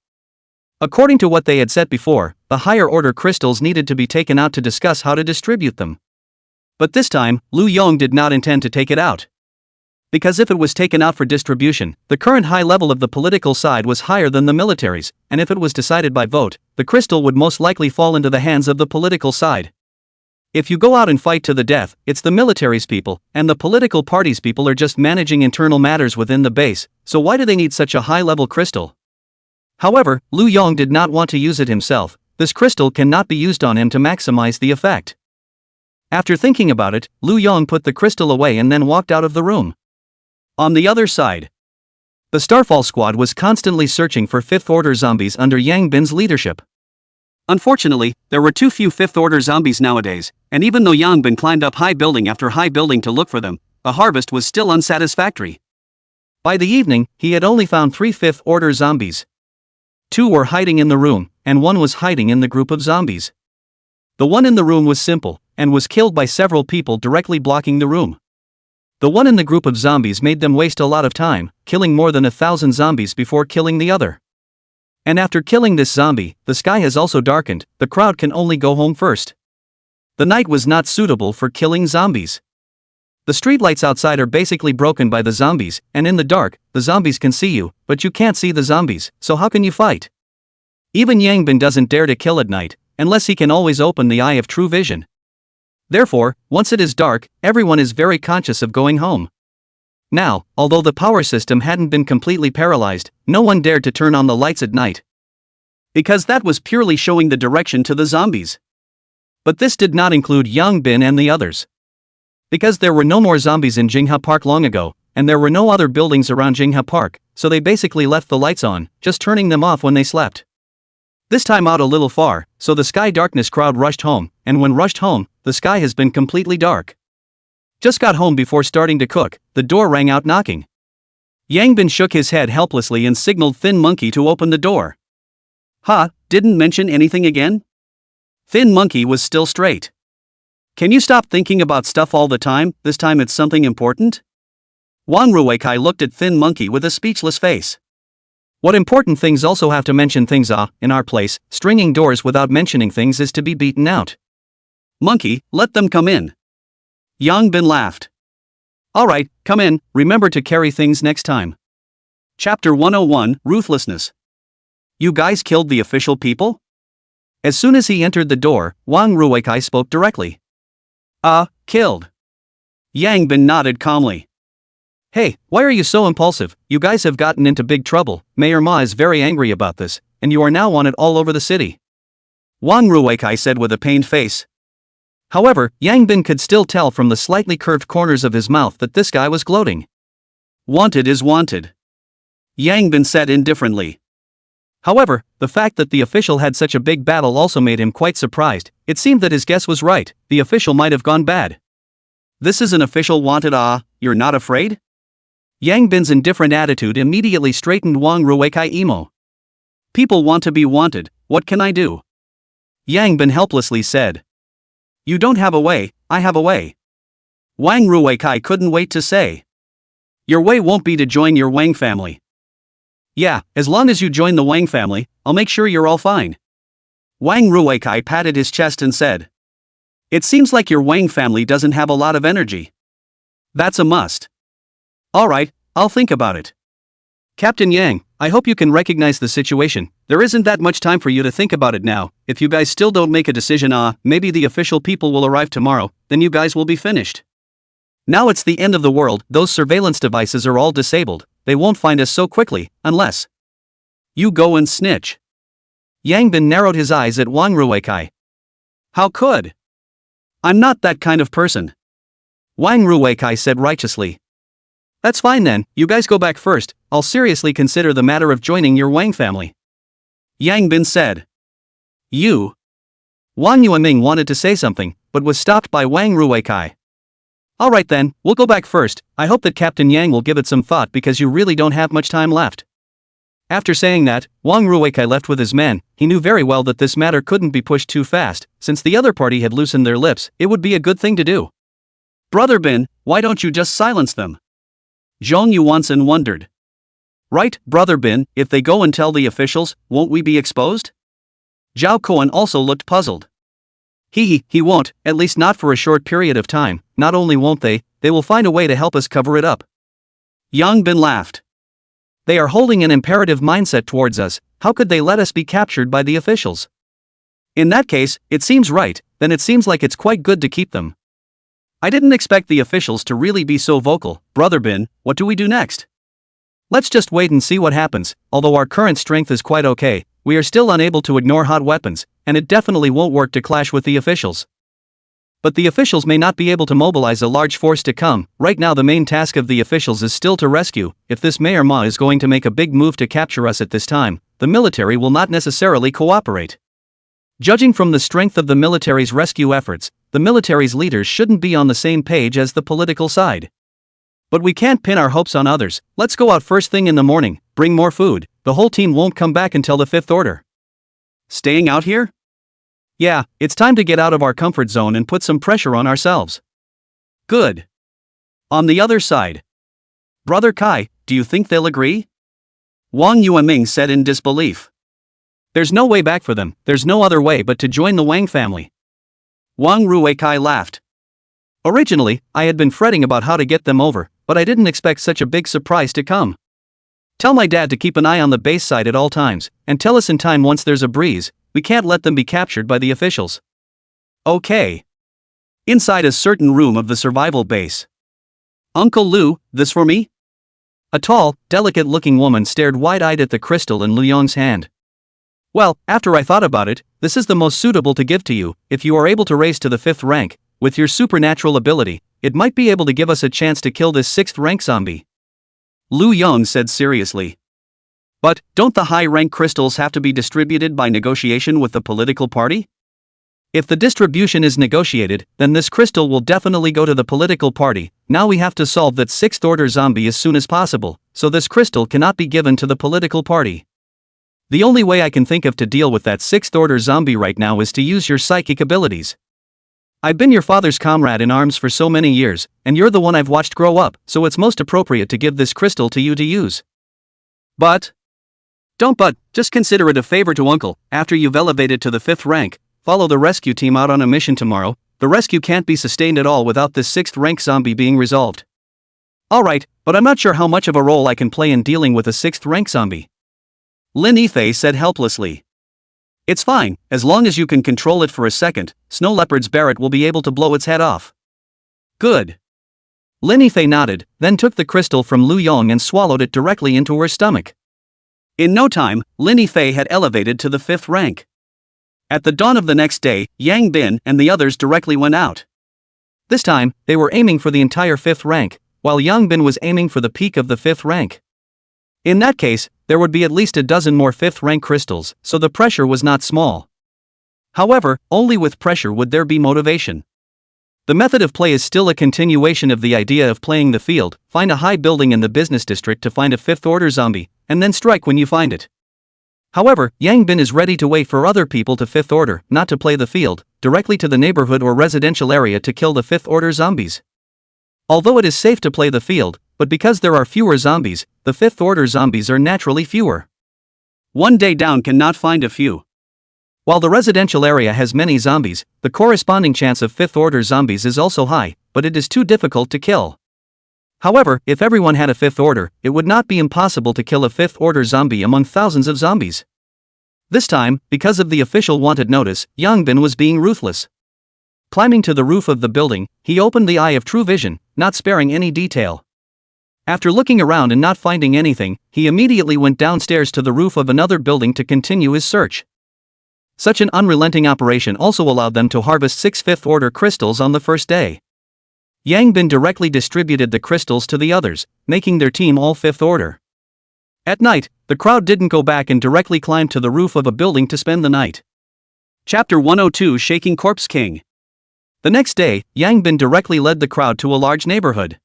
According to what they had said before, the higher-order crystals needed to be taken out to discuss how to distribute them. But this time, Lu Yong did not intend to take it out. Because if it was taken out for distribution, the current high level of the political side was higher than the military's, and if it was decided by vote, the crystal would most likely fall into the hands of the political side. If you go out and fight to the death, it's the military's people, and the political party's people are just managing internal matters within the base, so why do they need such a high-level crystal? However, Lu Yong did not want to use it himself, this crystal cannot be used on him to maximize the effect. After thinking about it, Lu Yong put the crystal away and then walked out of the room. On the other side, the Starfall squad was constantly searching for fifth-order zombies under Yang Bin's leadership. Unfortunately, there were too few fifth-order zombies nowadays, and even though Yang Bin climbed up high building after high building to look for them, the harvest was still unsatisfactory. By the evening, he had only found 3 fifth-order zombies. 2 were hiding in the room, and 1 was hiding in the group of zombies. The one in the room was simple, and was killed by several people directly blocking the room. The one in the group of zombies made them waste a lot of time, killing more than 1,000 zombies before killing the other. And after killing this zombie, the sky has also darkened, the crowd can only go home first. The night was not suitable for killing zombies. The streetlights outside are basically broken by the zombies, and in the dark, the zombies can see you, but you can't see the zombies, so how can you fight? Even Yangbin doesn't dare to kill at night, unless he can always open the eye of true vision. Therefore, once it is dark, everyone is very conscious of going home. Now, although the power system hadn't been completely paralyzed, no one dared to turn on the lights at night, because that was purely showing the direction to the zombies. But this did not include Yangbin and the others. Because there were no more zombies in Jingha Park long ago, and there were no other buildings around Jingha Park, so they basically left the lights on, just turning them off when they slept. This time out a little far, so the sky darkness crowd rushed home, and when rushed home, the sky has been completely dark. Just got home before starting to cook, the door rang out knocking. Yangbin shook his head helplessly and signaled Thin Monkey to open the door. "Ha, didn't mention anything again?" Thin Monkey was still straight. "Can you stop thinking about stuff all the time, this time it's something important?" Wang Ruikai looked at Thin Monkey with a speechless face. "What important things also have to mention things in our place, stringing doors without mentioning things is to be beaten out." "Monkey, let them come in." Yangbin laughed. "Alright, come in, remember to carry things next time." Chapter 101, Ruthlessness. "You guys killed the official people?" As soon as he entered the door, Wang Ruikai spoke directly. Killed." Yangbin nodded calmly. "Hey, why are you so impulsive? You guys have gotten into big trouble, Mayor Ma is very angry about this, and you are now wanted all over the city," Wang Ruikai said with a pained face. However, Yangbin could still tell from the slightly curved corners of his mouth that this guy was gloating. "Wanted is wanted," Yangbin said indifferently. However, the fact that the official had such a big battle also made him quite surprised. It seemed that his guess was right, the official might have gone bad. "This is an official wanted, you're not afraid?" Yangbin's indifferent attitude immediately straightened Wang Ruikai emo. "People want to be wanted, what can I do?" Yangbin helplessly said. "You don't have a way, I have a way." Wang Ruikai couldn't wait to say. "Your way won't be to join your Wang family." "Yeah, as long as you join the Wang family, I'll make sure you're all fine." Wang Ruikai patted his chest and said. "It seems like your Wang family doesn't have a lot of energy." "That's a must." "Alright, I'll think about it." "Captain Yang, I hope you can recognize the situation, there isn't that much time for you to think about it now, if you guys still don't make a decision maybe the official people will arrive tomorrow, then you guys will be finished. Now it's the end of the world, those surveillance devices are all disabled, they won't find us so quickly, unless you go and snitch." Yangbin narrowed his eyes at Wang Ruikai. "How could? I'm not that kind of person," Wang Ruikai said righteously. "That's fine then, you guys go back first, I'll seriously consider the matter of joining your Wang family," Yangbin said. "You?" Wang Yueming wanted to say something, but was stopped by Wang Ruikai. "Alright then, we'll go back first, I hope that Captain Yang will give it some thought because you really don't have much time left." After saying that, Wang Ruikai left with his men. He knew very well that this matter couldn't be pushed too fast, since the other party had loosened their lips, it would be a good thing to do. "Brother Bin, why don't you just silence them?" Zhong Yuansen wondered. "Right, Brother Bin, if they go and tell the officials, won't we be exposed?" Zhao Kuan also looked puzzled. He won't, at least not for a short period of time, not only won't they will find a way to help us cover it up." Yang Bin laughed. "They are holding an imperative mindset towards us, how could they let us be captured by the officials? In that case, it seems right, then it seems like it's quite good to keep them. I didn't expect the officials to really be so vocal. Brother Bin, what do we do next?" "Let's just wait and see what happens, although our current strength is quite okay, we are still unable to ignore hot weapons, and it definitely won't work to clash with the officials. But the officials may not be able to mobilize a large force to come, right now the main task of the officials is still to rescue. If this Mayor Ma is going to make a big move to capture us at this time, the military will not necessarily cooperate. Judging from the strength of the military's rescue efforts, the military's leaders shouldn't be on the same page as the political side. But we can't pin our hopes on others, let's go out first thing in the morning, bring more food, the whole team won't come back until the 5th order." "Staying out here?" Yeah, it's time to get out of our comfort zone and put some pressure on ourselves. Good. On the other side. Brother Kai, do you think they'll agree? Wang Yueming said in disbelief. There's no way back for them, there's no other way but to join the Wang family. Wang Ruikai laughed. Originally, I had been fretting about how to get them over, but I didn't expect such a big surprise to come. Tell my dad to keep an eye on the base side at all times, and tell us in time once there's a breeze. We can't let them be captured by the officials. Okay. Inside a certain room of the survival base. Uncle Lu, this for me? A tall, delicate-looking woman stared wide-eyed at the crystal in Lu Yong's hand. Well, after I thought about it, this is the most suitable to give to you. If you are able to raise to the 5th rank, with your supernatural ability, it might be able to give us a chance to kill this 6th rank zombie. Lu Yong said seriously. But, don't the high-rank crystals have to be distributed by negotiation with the political party? If the distribution is negotiated, then this crystal will definitely go to the political party. Now we have to solve that 6th order zombie as soon as possible, so this crystal cannot be given to the political party. The only way I can think of to deal with that 6th order zombie right now is to use your psychic abilities. I've been your father's comrade in arms for so many years, and you're the one I've watched grow up, so it's most appropriate to give this crystal to you to use. Just consider it a favor to Uncle. After you've elevated to the 5th rank, follow the rescue team out on a mission tomorrow. The rescue can't be sustained at all without this 6th rank zombie being resolved. Alright, but I'm not sure how much of a role I can play in dealing with a 6th rank zombie. Lin Yifei said helplessly. It's fine, as long as you can control it for a second. Snow Leopard's Barrett will be able to blow its head off. Good. Lin Yifei nodded, then took the crystal from Lu Yong and swallowed it directly into her stomach. In no time, Lin Yifei had elevated to the 5th rank. At the dawn of the next day, Yang Bin and the others directly went out. This time, they were aiming for the entire 5th rank, while Yang Bin was aiming for the peak of the 5th rank. In that case, there would be at least a dozen more 5th rank crystals, so the pressure was not small. However, only with pressure would there be motivation. The method of play is still a continuation of the idea of playing the field. Find a high building in the business district to find a 5th order zombie, and then strike when you find it. However, Yang Bin is ready to wait for other people to 5th order, not to play the field, directly to the neighborhood or residential area to kill the 5th order zombies. Although it is safe to play the field, but because there are fewer zombies, the 5th order zombies are naturally fewer. One day down cannot find a few. While the residential area has many zombies, the corresponding chance of 5th order zombies is also high, but it is too difficult to kill. However, if everyone had a 5th order, it would not be impossible to kill a 5th order zombie among thousands of zombies. This time, because of the official wanted notice, Yang Bin was being ruthless. Climbing to the roof of the building, he opened the Eye of True Vision, not sparing any detail. After looking around and not finding anything, he immediately went downstairs to the roof of another building to continue his search. Such an unrelenting operation also allowed them to harvest 6 5th order crystals on the first day. Yang Bin directly distributed the crystals to the others, making their team all 5th order. At night, the crowd didn't go back and directly climbed to the roof of a building to spend the night. Chapter 102 Shaking Corpse King. The next day, Yang Bin directly led the crowd to a large neighborhood.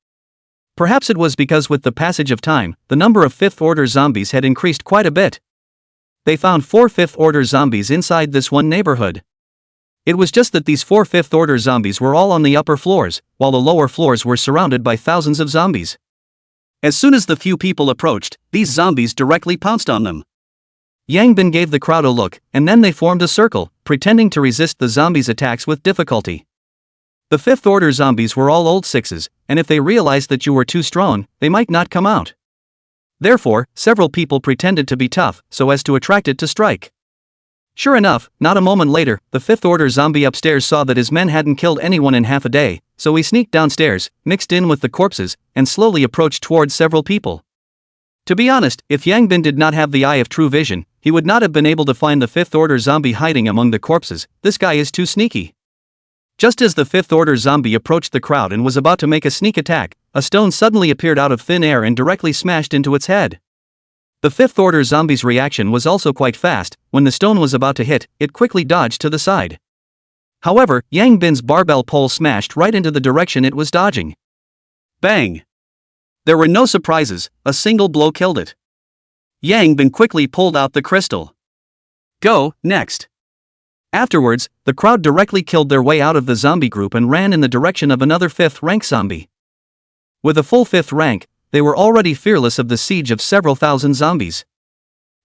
Perhaps it was because with the passage of time, the number of 5th order zombies had increased quite a bit. They found 4 5th order zombies inside this one neighborhood. It was just that these 4 5th order zombies were all on the upper floors, while the lower floors were surrounded by thousands of zombies. As soon as the few people approached, these zombies directly pounced on them. Yang Bin gave the crowd a look, and then they formed a circle, pretending to resist the zombies' attacks with difficulty. The 5th order zombies were all old 6s, and if they realized that you were too strong, they might not come out. Therefore, several people pretended to be tough, so as to attract it to strike. Sure enough, not a moment later, the 5th order zombie upstairs saw that his men hadn't killed anyone in half a day, so he sneaked downstairs, mixed in with the corpses, and slowly approached towards several people. To be honest, if Yang Bin did not have the Eye of True Vision, he would not have been able to find the 5th order zombie hiding among the corpses. This guy is too sneaky. Just as the 5th order zombie approached the crowd and was about to make a sneak attack, a stone suddenly appeared out of thin air and directly smashed into its head. The 5th order zombie's reaction was also quite fast. When the stone was about to hit, it quickly dodged to the side. However, Yang Bin's barbell pole smashed right into the direction it was dodging. Bang! There were no surprises, a single blow killed it. Yang Bin quickly pulled out the crystal. Go, next. Afterwards, the crowd directly killed their way out of the zombie group and ran in the direction of another 5th rank zombie. With a full 5th rank, they were already fearless of the siege of several thousand zombies.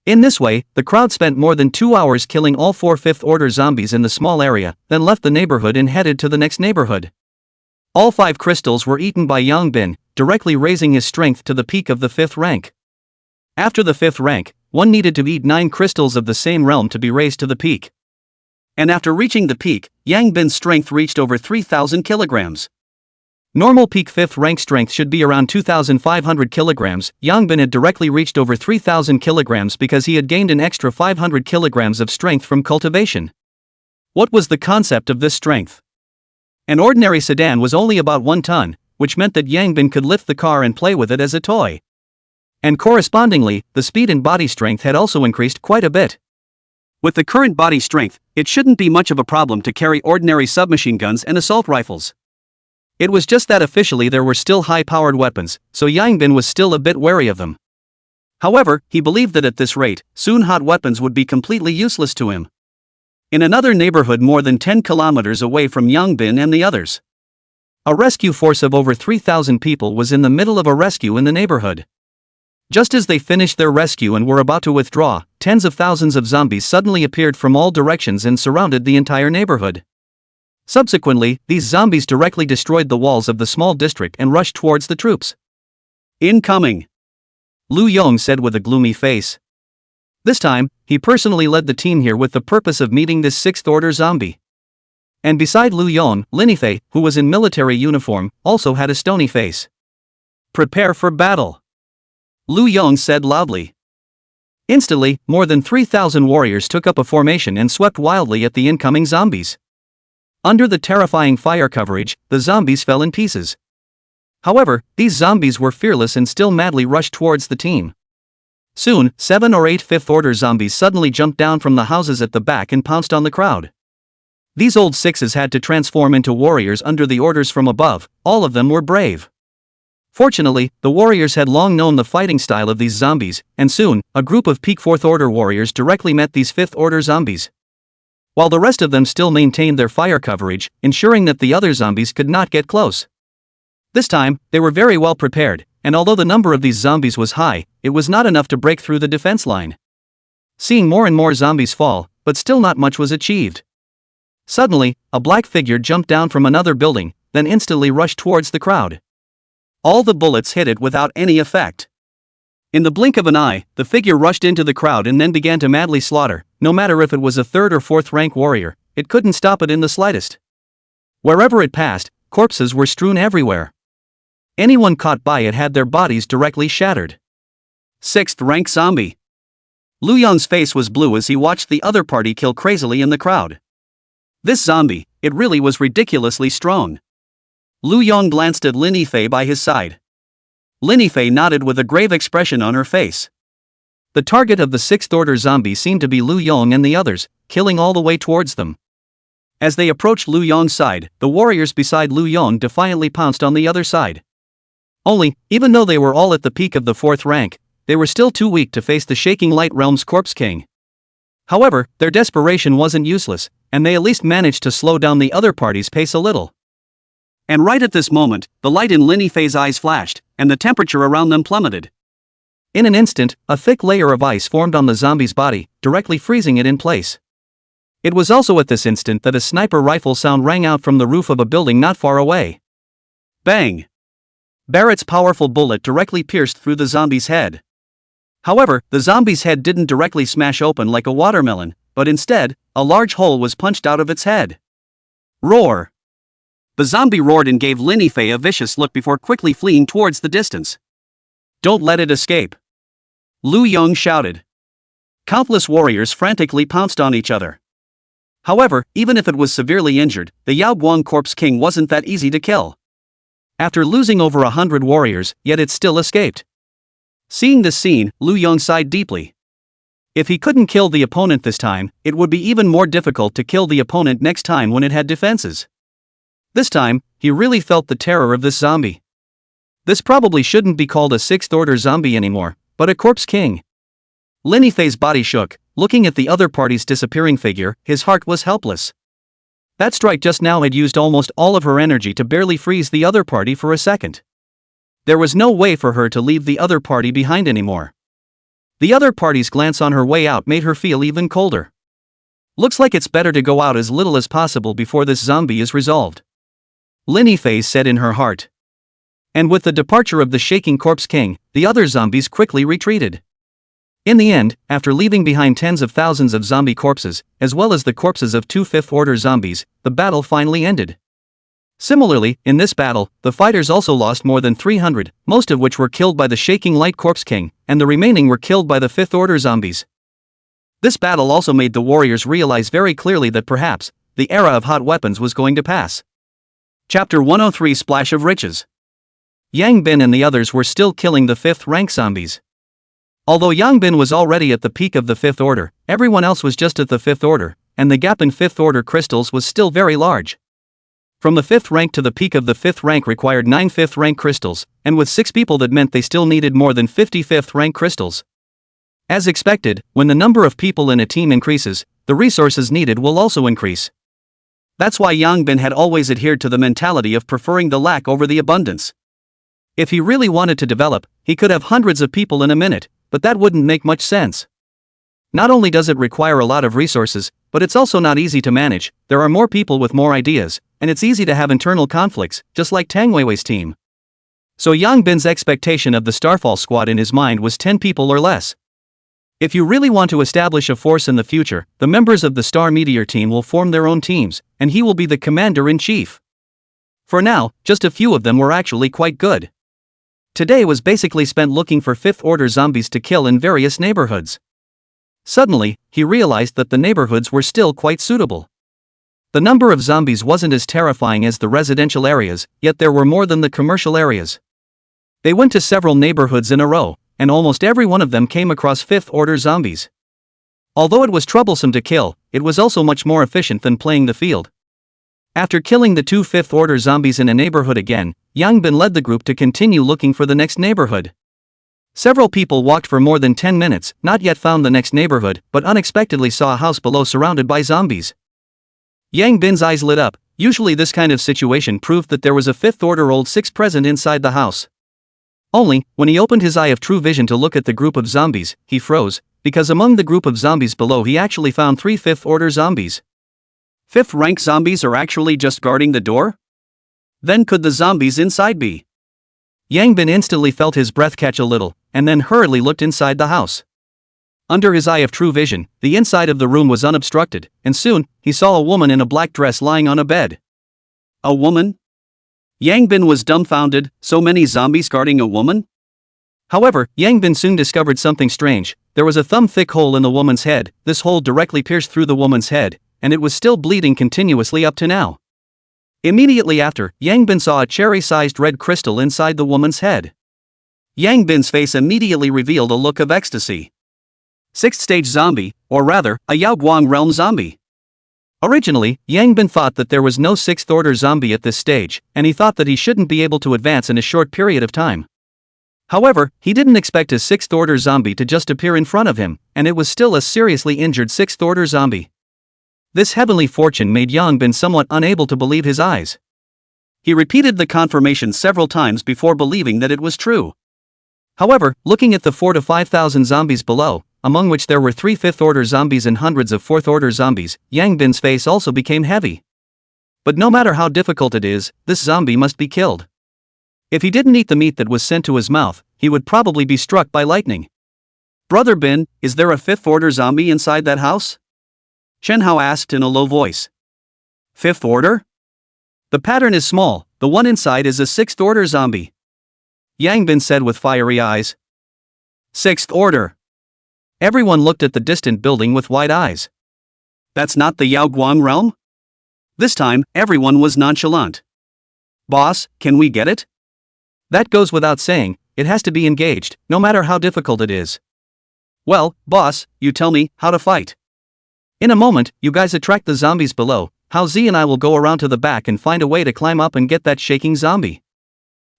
In this way, the crowd spent more than 2 hours killing all 4 5th order zombies in the small area, then left the neighborhood and headed to the next neighborhood. All 5 crystals were eaten by Yangbin, directly raising his strength to the peak of the 5th rank. After the 5th rank, one needed to eat 9 crystals of the same realm to be raised to the peak. And after reaching the peak, Yangbin's strength reached over 3,000 kilograms. Normal peak 5th rank strength should be around 2,500 kilograms. Yangbin had directly reached over 3,000 kilograms because he had gained an extra 500 kilograms of strength from cultivation. What was the concept of this strength? An ordinary sedan was only about 1 ton, which meant that Yangbin could lift the car and play with it as a toy. And correspondingly, the speed and body strength had also increased quite a bit. With the current body strength, it shouldn't be much of a problem to carry ordinary submachine guns and assault rifles. It was just that officially there were still high-powered weapons, so Yangbin was still a bit wary of them. However, he believed that at this rate, soon hot weapons would be completely useless to him. In another neighborhood more than 10 kilometers away from Yangbin and the others, a rescue force of over 3,000 people was in the middle of a rescue in the neighborhood. Just as they finished their rescue and were about to withdraw, tens of thousands of zombies suddenly appeared from all directions and surrounded the entire neighborhood. Subsequently, these zombies directly destroyed the walls of the small district and rushed towards the troops. Incoming! Lu Yong said with a gloomy face. This time, he personally led the team here with the purpose of meeting this 6th order zombie. And beside Lu Yong, Linifei, who was in military uniform, also had a stony face. Prepare for battle! Lu Yong said loudly. Instantly, more than 3,000 warriors took up a formation and swept wildly at the incoming zombies. Under the terrifying fire coverage, the zombies fell in pieces. However, these zombies were fearless and still madly rushed towards the team. Soon, 7 or 8 5th order zombies suddenly jumped down from the houses at the back and pounced on the crowd. These old 6s had to transform into warriors under the orders from above. All of them were brave. Fortunately, the warriors had long known the fighting style of these zombies, and soon, a group of peak 4th order warriors directly met these 5th order zombies. While the rest of them still maintained their fire coverage, ensuring that the other zombies could not get close. This time, they were very well prepared, and although the number of these zombies was high, it was not enough to break through the defense line. Seeing more and more zombies fall, but still not much was achieved. Suddenly, a black figure jumped down from another building, then instantly rushed towards the crowd. All the bullets hit it without any effect. In the blink of an eye, the figure rushed into the crowd and then began to madly slaughter. No matter if it was a 3rd or 4th rank warrior, it couldn't stop it in the slightest. Wherever it passed, corpses were strewn everywhere. Anyone caught by it had their bodies directly shattered. 6th rank zombie. Lu Yong's face was blue as he watched the other party kill crazily in the crowd. This zombie, it really was ridiculously strong. Lu Yong glanced at Linifei by his side. Linifei nodded with a grave expression on her face. The target of the 6th order zombie seemed to be Lu Yong and the others, killing all the way towards them. As they approached Lu Yong's side, the warriors beside Lu Yong defiantly pounced on the other side. Only, even though they were all at the peak of the 4th rank, they were still too weak to face the shaking Light Realm's Corpse King. However, their desperation wasn't useless, and they at least managed to slow down the other party's pace a little. And right at this moment, the light in Linifei's eyes flashed, and the temperature around them plummeted. In an instant, a thick layer of ice formed on the zombie's body, directly freezing it in place. It was also at this instant that a sniper rifle sound rang out from the roof of a building not far away. Bang! Barrett's powerful bullet directly pierced through the zombie's head. However, the zombie's head didn't directly smash open like a watermelon, but instead, a large hole was punched out of its head. Roar! The zombie roared and gave Linifei a vicious look before quickly fleeing towards the distance. Don't let it escape! Lu Yong shouted. Countless warriors frantically pounced on each other. However, even if it was severely injured, the Yaoguang Corpse King wasn't that easy to kill. After losing over 100 warriors, yet it still escaped. Seeing this scene, Lu Yong sighed deeply. If he couldn't kill the opponent this time, it would be even more difficult to kill the opponent next time when it had defenses. This time, he really felt the terror of this zombie. This probably shouldn't be called a 6th order zombie anymore, but a Corpse King. Linifei's body shook, looking at the other party's disappearing figure, his heart was helpless. That strike just now had used almost all of her energy to barely freeze the other party for a second. There was no way for her to leave the other party behind anymore. The other party's glance on her way out made her feel even colder. Looks like it's better to go out as little as possible before this zombie is resolved. Linny Faze said in her heart. And with the departure of the shaking corpse king, the other zombies quickly retreated. In the end, after leaving behind tens of thousands of zombie corpses, as well as the corpses of 2 fifth-order zombies, the battle finally ended. Similarly, in this battle, the fighters also lost more than 300, most of which were killed by the shaking light corpse king, and the remaining were killed by the fifth-order zombies. This battle also made the warriors realize very clearly that perhaps, the era of hot weapons was going to pass. Chapter 103 Splash of Riches. Yang Bin and the others were still killing the 5th rank zombies. Although Yang Bin was already at the peak of the 5th order, everyone else was just at the 5th order, and the gap in 5th order crystals was still very large. From the 5th rank to the peak of the 5th rank required 9 5th rank crystals, and with 6 people that meant they still needed more than 50 5th rank crystals. As expected, when the number of people in a team increases, the resources needed will also increase. That's why Yang Bin had always adhered to the mentality of preferring the lack over the abundance. If he really wanted to develop, he could have hundreds of people in a minute, but that wouldn't make much sense. Not only does it require a lot of resources, but it's also not easy to manage. There are more people with more ideas, and it's easy to have internal conflicts, just like Tang Weiwei's team. So Yang Bin's expectation of the Starfall squad in his mind was 10 people or less. If you really want to establish a force in the future, the members of the Star Meteor team will form their own teams, and he will be the commander-in-chief. For now, just a few of them were actually quite good. Today was basically spent looking for 5th order zombies to kill in various neighborhoods. Suddenly, he realized that the neighborhoods were still quite suitable. The number of zombies wasn't as terrifying as the residential areas, yet there were more than the commercial areas. They went to several neighborhoods in a row, and almost every one of them came across 5th order zombies. Although it was troublesome to kill, it was also much more efficient than playing the field. After killing the 2 5th order zombies in a neighborhood again, Yang Bin led the group to continue looking for the next neighborhood. Several people walked for more than 10 minutes, not yet found the next neighborhood, but unexpectedly saw a house below surrounded by zombies. Yang Bin's eyes lit up. Usually this kind of situation proved that there was a 5th order old 6 present inside the house. Only, when he opened his eye of true vision to look at the group of zombies, he froze, because among the group of zombies below he actually found 3 5th order zombies. 5th rank zombies are actually just guarding the door? Then could the zombies inside be? Yang Bin instantly felt his breath catch a little, and then hurriedly looked inside the house. Under his eye of true vision, the inside of the room was unobstructed, and soon, he saw a woman in a black dress lying on a bed. A woman? Yang Bin was dumbfounded. So many zombies guarding a woman? However, Yang Bin soon discovered something strange. There was a thumb-thick hole in the woman's head. This hole directly pierced through the woman's head, and it was still bleeding continuously up to now. Immediately after, Yang Bin saw a cherry-sized red crystal inside the woman's head. Yang Bin's face immediately revealed a look of ecstasy. 6th stage zombie, or rather, a Yao Guang realm zombie. Originally, Yang Bin thought that there was no 6th order zombie at this stage, and he thought that he shouldn't be able to advance in a short period of time. However, he didn't expect a 6th order zombie to just appear in front of him, and it was still a seriously injured 6th order zombie. This heavenly fortune made Yang Bin somewhat unable to believe his eyes. He repeated the confirmation several times before believing that it was true. However, looking at the 4,000 to 5,000 zombies below, among which there were 3 5th order zombies and hundreds of 4th order zombies, Yang Bin's face also became heavy. But no matter how difficult it is, this zombie must be killed. If he didn't eat the meat that was sent to his mouth, he would probably be struck by lightning. Brother Bin, is there a 5th order zombie inside that house? Chen Hao asked in a low voice. 5th order? The pattern is small, the one inside is a 6th order zombie. Yang Bin said with fiery eyes. 6th order. Everyone looked at the distant building with wide eyes. That's not the Yao Guang realm? This time, everyone was nonchalant. Boss, can we get it? That goes without saying, it has to be engaged, no matter how difficult it is. Well, boss, you tell me how to fight. In a moment, you guys attract the zombies below. Hao Zi and I will go around to the back and find a way to climb up and get that shaking zombie.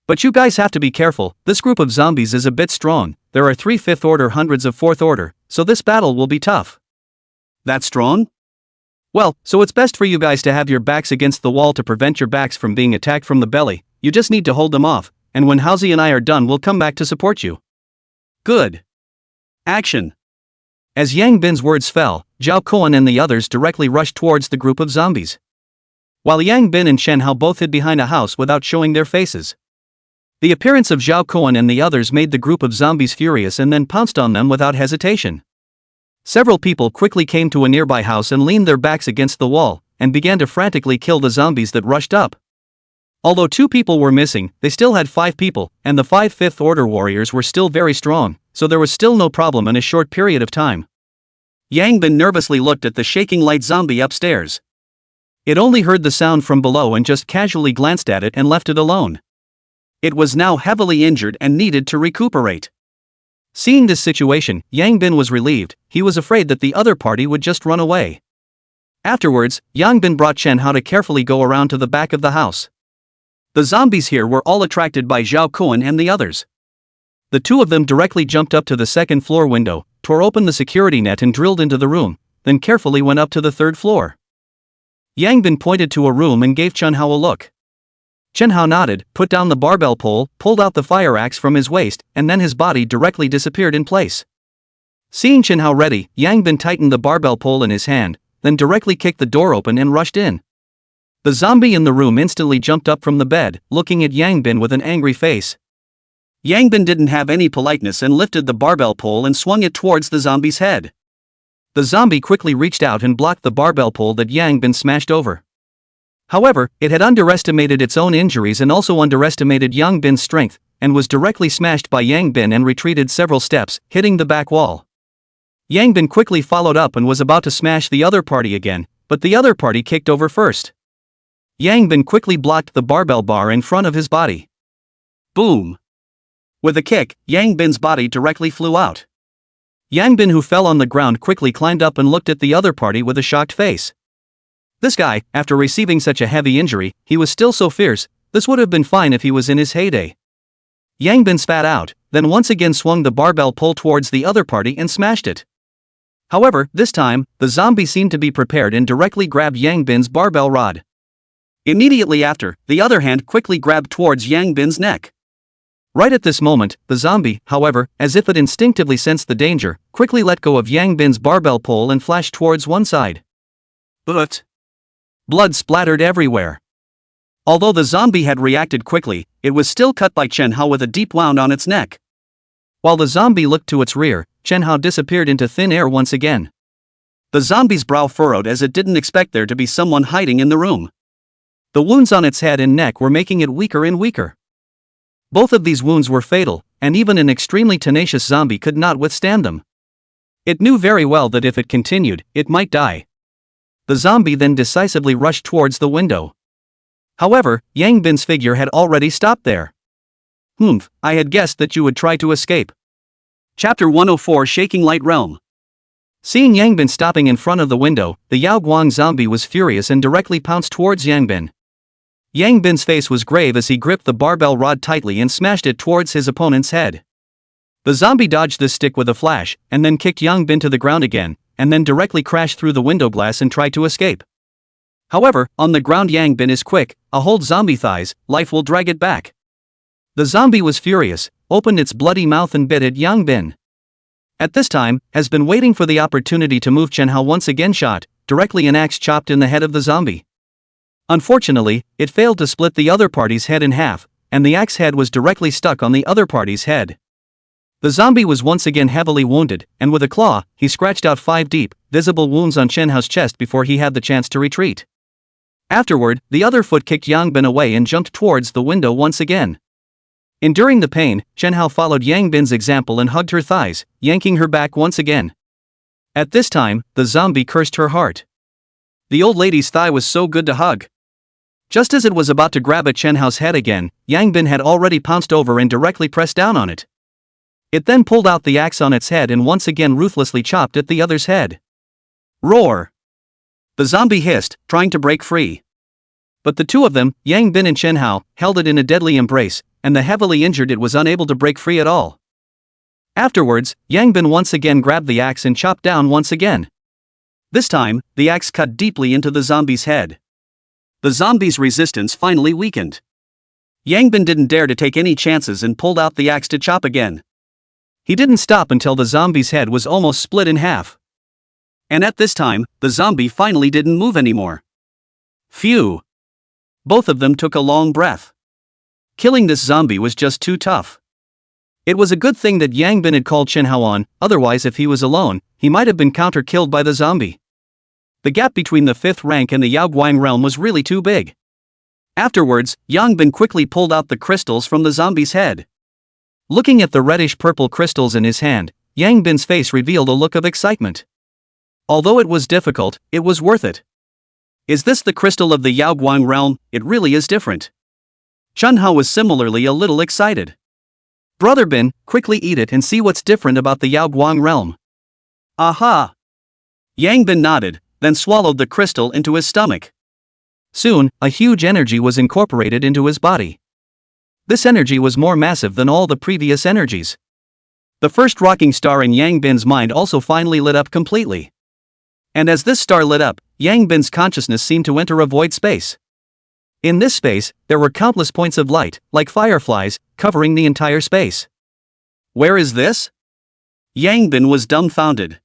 But you guys have to be careful, this group of zombies is a bit strong, there are 3 5th order hundreds of 4th order, so this battle will be tough. That strong? Well, so it's best for you guys to have your backs against the wall to prevent your backs from being attacked from the belly. You just need to hold them off, and when Halsey and I are done we'll come back to support you. Good. Action. As Yang Bin's words fell, Zhao Kuan and the others directly rushed towards the group of zombies. While Yang Bin and Chen Hao both hid behind a house without showing their faces. The appearance of Zhao Kuan and the others made the group of zombies furious and then pounced on them without hesitation. Several people quickly came to a nearby house and leaned their backs against the wall, and began to frantically kill the zombies that rushed up. Although 2 people were missing, they still had 5 people, and the 5 Fifth Order warriors were still very strong, so there was still no problem in a short period of time. Yang Bin nervously looked at the shaking light zombie upstairs. It only heard the sound from below and just casually glanced at it and left it alone. It was now heavily injured and needed to recuperate. Seeing this situation, Yang Bin was relieved. He was afraid that the other party would just run away. Afterwards, Yang Bin brought Chen Hao to carefully go around to the back of the house. The zombies here were all attracted by Zhao Kuan and the others. The 2 of them directly jumped up to the 2nd floor window, tore open the security net and drilled into the room, then carefully went up to the 3rd floor. Yang Bin pointed to a room and gave Chen Hao a look. Chen Hao nodded, put down the barbell pole, pulled out the fire axe from his waist, and then his body directly disappeared in place. Seeing Chen Hao ready, Yang Bin tightened the barbell pole in his hand, then directly kicked the door open and rushed in. The zombie in the room instantly jumped up from the bed, looking at Yang Bin with an angry face. Yang Bin didn't have any politeness and lifted the barbell pole and swung it towards the zombie's head. The zombie quickly reached out and blocked the barbell pole that Yang Bin smashed over. However, it had underestimated its own injuries and also underestimated Yang Bin's strength, and was directly smashed by Yang Bin and retreated several steps, hitting the back wall. Yang Bin quickly followed up and was about to smash the other party again, but the other party kicked over first. Yang Bin quickly blocked the barbell bar in front of his body. Boom! With a kick, Yang Bin's body directly flew out. Yang Bin, who fell on the ground, quickly climbed up and looked at the other party with a shocked face. This guy, after receiving such a heavy injury, he was still so fierce. This would have been fine if he was in his heyday. Yang Bin spat out, then once again swung the barbell pole towards the other party and smashed it. However, this time, the zombie seemed to be prepared and directly grabbed Yang Bin's barbell rod. Immediately after, the other hand quickly grabbed towards Yang Bin's neck. Right at this moment, the zombie, however, as if it instinctively sensed the danger, quickly let go of Yang Bin's barbell pole and flashed towards one side. But blood splattered everywhere. Although the zombie had reacted quickly, it was still cut by Chen Hao with a deep wound on its neck. While the zombie looked to its rear, Chen Hao disappeared into thin air once again. The zombie's brow furrowed as it didn't expect there to be someone hiding in the room. The wounds on its head and neck were making it weaker and weaker. Both of these wounds were fatal, and even an extremely tenacious zombie could not withstand them. It knew very well that if it continued, it might die. The zombie then decisively rushed towards the window. However, Yang Bin's figure had already stopped there. I had guessed that you would try to escape. Chapter 104, Shaking Light Realm. Seeing Yang Bin stopping in front of the window, the Yao Guang zombie was furious and directly pounced towards Yang Bin. Yang Bin's face was grave as he gripped the barbell rod tightly and smashed it towards his opponent's head. The zombie dodged this stick with a flash, and then kicked Yang Bin to the ground again, and then directly crashed through the window glass and tried to escape. However, on the ground Yang Bin is quick, a hold zombie thighs, life will drag it back. The zombie was furious, opened its bloody mouth and bit at Yang Bin. At this time, has been waiting for the opportunity to move. Chen Hao once again shot, directly an axe chopped in the head of the zombie. Unfortunately, it failed to split the other party's head in half, and the axe head was directly stuck on the other party's head. The zombie was once again heavily wounded, and with a claw, he scratched out 5 deep, visible wounds on Chen Hao's chest before he had the chance to retreat. Afterward, the other foot kicked Yang Bin away and jumped towards the window once again. Enduring the pain, Chen Hao followed Yang Bin's example and hugged her thighs, yanking her back once again. At this time, the zombie cursed her heart. The old lady's thigh was so good to hug. Just as it was about to grab at Chen Hao's head again, Yang Bin had already pounced over and directly pressed down on it. It then pulled out the axe on its head and once again ruthlessly chopped at the other's head. Roar! The zombie hissed, trying to break free. But the two of them, Yang Bin and Chen Hao, held it in a deadly embrace, and the heavily injured it was unable to break free at all. Afterwards, Yang Bin once again grabbed the axe and chopped down once again. This time, the axe cut deeply into the zombie's head. The zombie's resistance finally weakened. Yangbin didn't dare to take any chances and pulled out the axe to chop again. He didn't stop until the zombie's head was almost split in half. And at this time, the zombie finally didn't move anymore. Phew! Both of them took a long breath. Killing this zombie was just too tough. It was a good thing that Yangbin had called Shenhao on, otherwise if he was alone, he might have been counter-killed by the zombie. The gap between the 5th rank and the Yaoguang realm was really too big. Afterwards, Yangbin quickly pulled out the crystals from the zombie's head. Looking at the reddish-purple crystals in his hand, Yangbin's face revealed a look of excitement. Although it was difficult, it was worth it. Is this the crystal of the Yaoguang realm? It really is different. Chunhao was similarly a little excited. Brother Bin, quickly eat it and see what's different about the Yaoguang realm. Aha! Yangbin nodded, then swallowed the crystal into his stomach. Soon, a huge energy was incorporated into his body. This energy was more massive than all the previous energies. The first rocking star in Yangbin's mind also finally lit up completely. And as this star lit up, Yangbin's consciousness seemed to enter a void space. In this space, there were countless points of light, like fireflies, covering the entire space. Where is this? Yangbin was dumbfounded.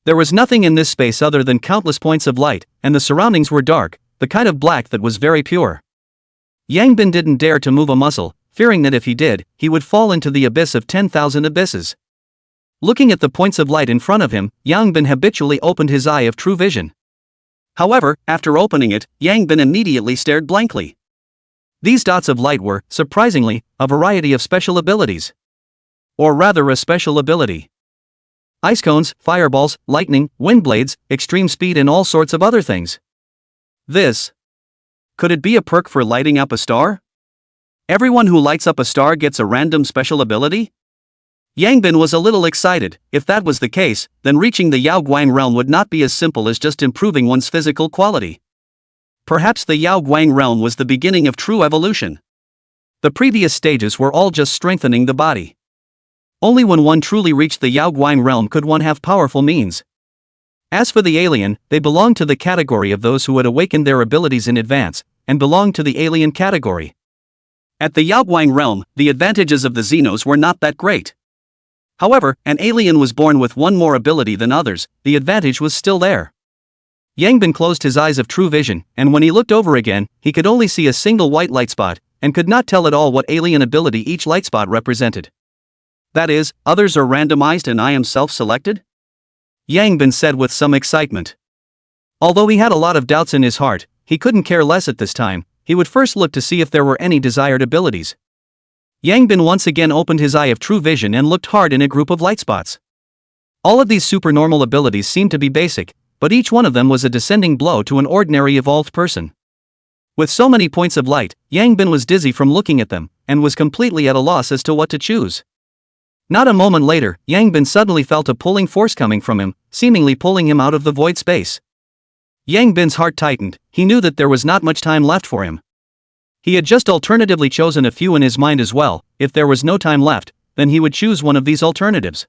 There was nothing in this space other than countless points of light, and the surroundings were dark, the kind of black that was very pure. Yangbin didn't dare to move a muscle, fearing that if he did, he would fall into the abyss of 10,000 abysses. Looking at the points of light in front of him, Yangbin habitually opened his eye of true vision. However, after opening it, Yangbin immediately stared blankly. These dots of light were, surprisingly, a variety of special abilities. Or rather a special ability. Ice cones, fireballs, lightning, wind blades, extreme speed and all sorts of other things. This. Could it be a perk for lighting up a star? Everyone who lights up a star gets a random special ability? Yangbin was a little excited. If that was the case, then reaching the Yaoguang realm would not be as simple as just improving one's physical quality. Perhaps the Yaoguang realm was the beginning of true evolution. The previous stages were all just strengthening the body. Only when one truly reached the Yaoguang realm could one have powerful means. As for the alien, they belonged to the category of those who had awakened their abilities in advance, and belonged to the alien category. At the Yaoguang realm, the advantages of the Xenos were not that great. However, an alien was born with one more ability than others, the advantage was still there. Yangbin closed his eyes of true vision, and when he looked over again, he could only see a single white light spot, and could not tell at all what alien ability each light spot represented. That is, others are randomized and I am self-selected? Yangbin said with some excitement. Although he had a lot of doubts in his heart, he couldn't care less at this time. He would first look to see if there were any desired abilities. Yangbin once again opened his eye of true vision and looked hard in a group of light spots. All of these supernormal abilities seemed to be basic, but each one of them was a descending blow to an ordinary evolved person. With so many points of light, Yangbin was dizzy from looking at them, and was completely at a loss as to what to choose. Not a moment later, Yangbin suddenly felt a pulling force coming from him, seemingly pulling him out of the void space. Yangbin's heart tightened. He knew that there was not much time left for him. He had just alternatively chosen a few in his mind as well. If there was no time left, then he would choose one of these alternatives.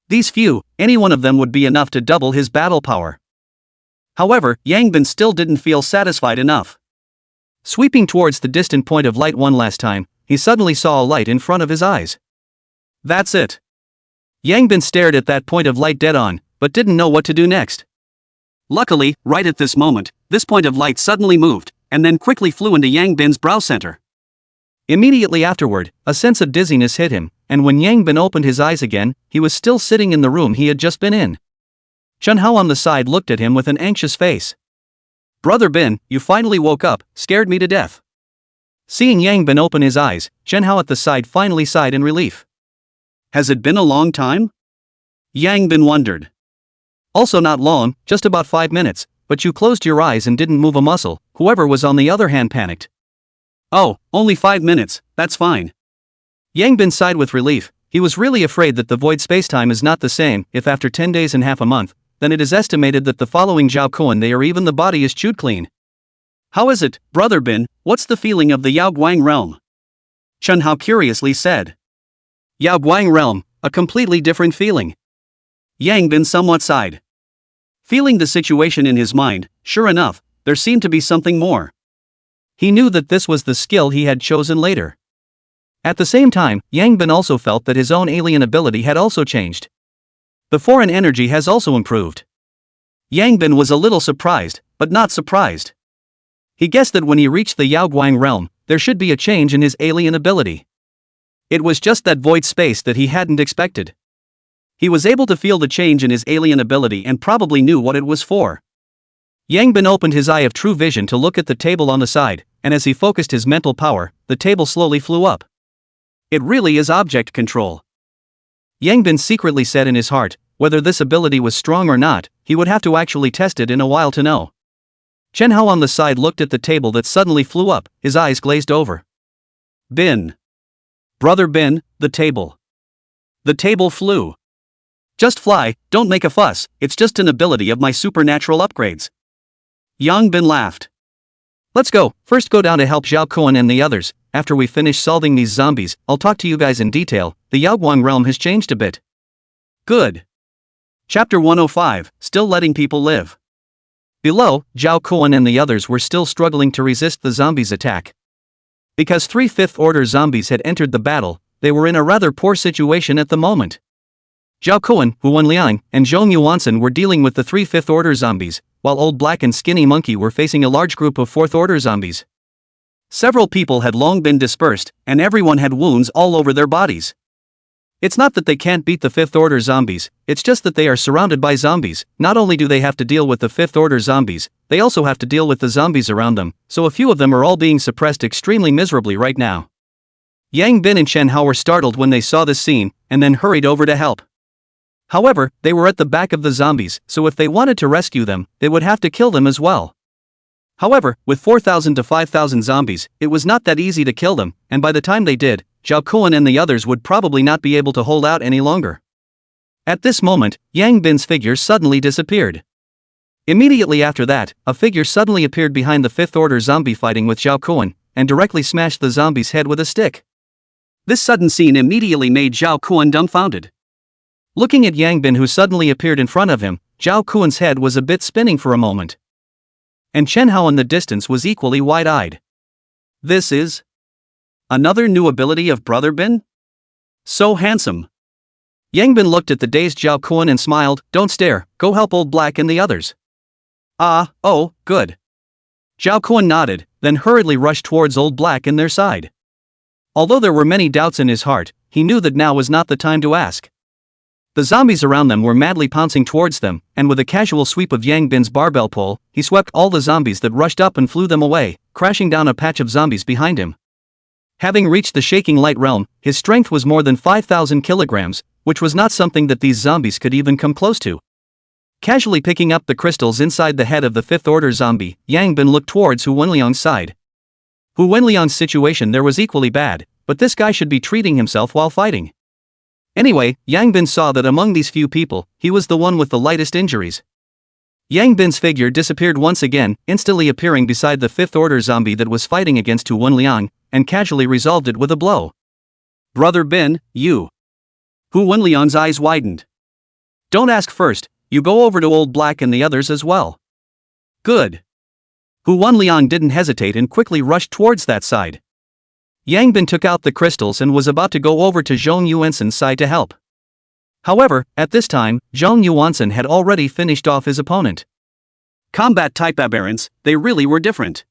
These few, any one of them would be enough to double his battle power. However, Yangbin still didn't feel satisfied enough. Sweeping towards the distant point of light one last time, he suddenly saw a light in front of his eyes. That's it. Yangbin stared at that point of light dead on, but didn't know what to do next. Luckily, right at this moment, this point of light suddenly moved, and then quickly flew into Yangbin's brow center. Immediately afterward, a sense of dizziness hit him, and when Yangbin opened his eyes again, he was still sitting in the room he had just been in. Chunhao on the side looked at him with an anxious face. Brother Bin, you finally woke up, scared me to death. Seeing Yangbin open his eyes, Chunhao at the side finally sighed in relief. Has it been a long time? Yangbin wondered. Also not long, just about 5 minutes, but you closed your eyes and didn't move a muscle. Whoever was on the other hand panicked. Oh, only 5 minutes, that's fine. Yangbin sighed with relief. He was really afraid that the void spacetime is not the same. If after 10 days and half a month, then it is estimated that the following Zhao Koan they or even the body is chewed clean. How is it, Brother Bin, what's the feeling of the Yaoguang realm? Chunhao curiously said. Yaoguang realm, a completely different feeling. Yangbin somewhat sighed. Feeling the situation in his mind, sure enough, there seemed to be something more. He knew that this was the skill he had chosen later. At the same time, Yang Bin also felt that his own alien ability had also changed. The foreign energy has also improved. Yang Bin was a little surprised, but not surprised. He guessed that when he reached the Yaoguang realm, there should be a change in his alien ability. It was just that void space that he hadn't expected. He was able to feel the change in his alien ability and probably knew what it was for. Yang Bin opened his eye of true vision to look at the table on the side, and as he focused his mental power, the table slowly flew up. It really is object control. Yang Bin secretly said in his heart, whether this ability was strong or not, he would have to actually test it in a while to know. Chen Hao on the side looked at the table that suddenly flew up, his eyes glazed over. Bin. Brother Bin, the table. The table flew. Just fly, don't make a fuss, it's just an ability of my supernatural upgrades. Yang Bin laughed. Let's go, first go down to help Zhao Kuan and the others. After we finish solving these zombies, I'll talk to you guys in detail. The Yaoguang realm has changed a bit. Good. Chapter 105, Still Letting People Live. Below, Zhao Kuan and the others were still struggling to resist the zombies' attack. Because 3 fifth-order zombies had entered the battle, they were in a rather poor situation at the moment. Zhao Kuan, Hu Wenliang, and Zhong Yuansen were dealing with the 3 fifth-order zombies, while Old Black and Skinny Monkey were facing a large group of 4th-order zombies. Several people had long been dispersed, and everyone had wounds all over their bodies. It's not that they can't beat the 5th-order zombies, it's just that they are surrounded by zombies. Not only do they have to deal with the 5th-order zombies, they also have to deal with the zombies around them, so a few of them are all being suppressed extremely miserably right now. Yang Bin and Chen Hao were startled when they saw this scene, and then hurried over to help. However, they were at the back of the zombies, so if they wanted to rescue them, they would have to kill them as well. However, with 4,000 to 5,000 zombies, it was not that easy to kill them, and by the time they did, Zhao Kuan and the others would probably not be able to hold out any longer. At this moment, Yang Bin's figure suddenly disappeared. Immediately after that, a figure suddenly appeared behind the 5th-order zombie fighting with Zhao Kuan, and directly smashed the zombie's head with a stick. This sudden scene immediately made Zhao Kuan dumbfounded. Looking at Yang Bin who suddenly appeared in front of him, Zhao Kuan's head was a bit spinning for a moment. And Chen Hao in the distance was equally wide-eyed. This is another new ability of Brother Bin? So handsome. Yang Bin looked at the dazed Zhao Kuan and smiled, don't stare, go help Old Black and the others. Oh, good. Zhao Kuan nodded, then hurriedly rushed towards Old Black and their side. Although there were many doubts in his heart, he knew that now was not the time to ask. The zombies around them were madly pouncing towards them, and with a casual sweep of Yang Bin's barbell pole, he swept all the zombies that rushed up and flew them away, crashing down a patch of zombies behind him. Having reached the shaking light realm, his strength was more than 5,000 kilograms, which was not something that these zombies could even come close to. Casually picking up the crystals inside the head of the 5th-order zombie, Yang Bin looked towards Hu Wenliang's side. Hu Wenliang's situation there was equally bad, but this guy should be treating himself while fighting. Anyway, Yang Bin saw that among these few people, he was the one with the lightest injuries. Yang Bin's figure disappeared once again, instantly appearing beside the 5th-order zombie that was fighting against Hu Wenliang, and casually resolved it with a blow. Brother Bin, you. Hu Wenliang's eyes widened. Don't ask first, you go over to Old Black and the others as well. Good. Hu Wenliang didn't hesitate and quickly rushed towards that side. Yang Bin took out the crystals and was about to go over to Zhong Yuansen's side to help. However, at this time, Zhong Yuansen had already finished off his opponent. Combat-type aberrants, they really were different.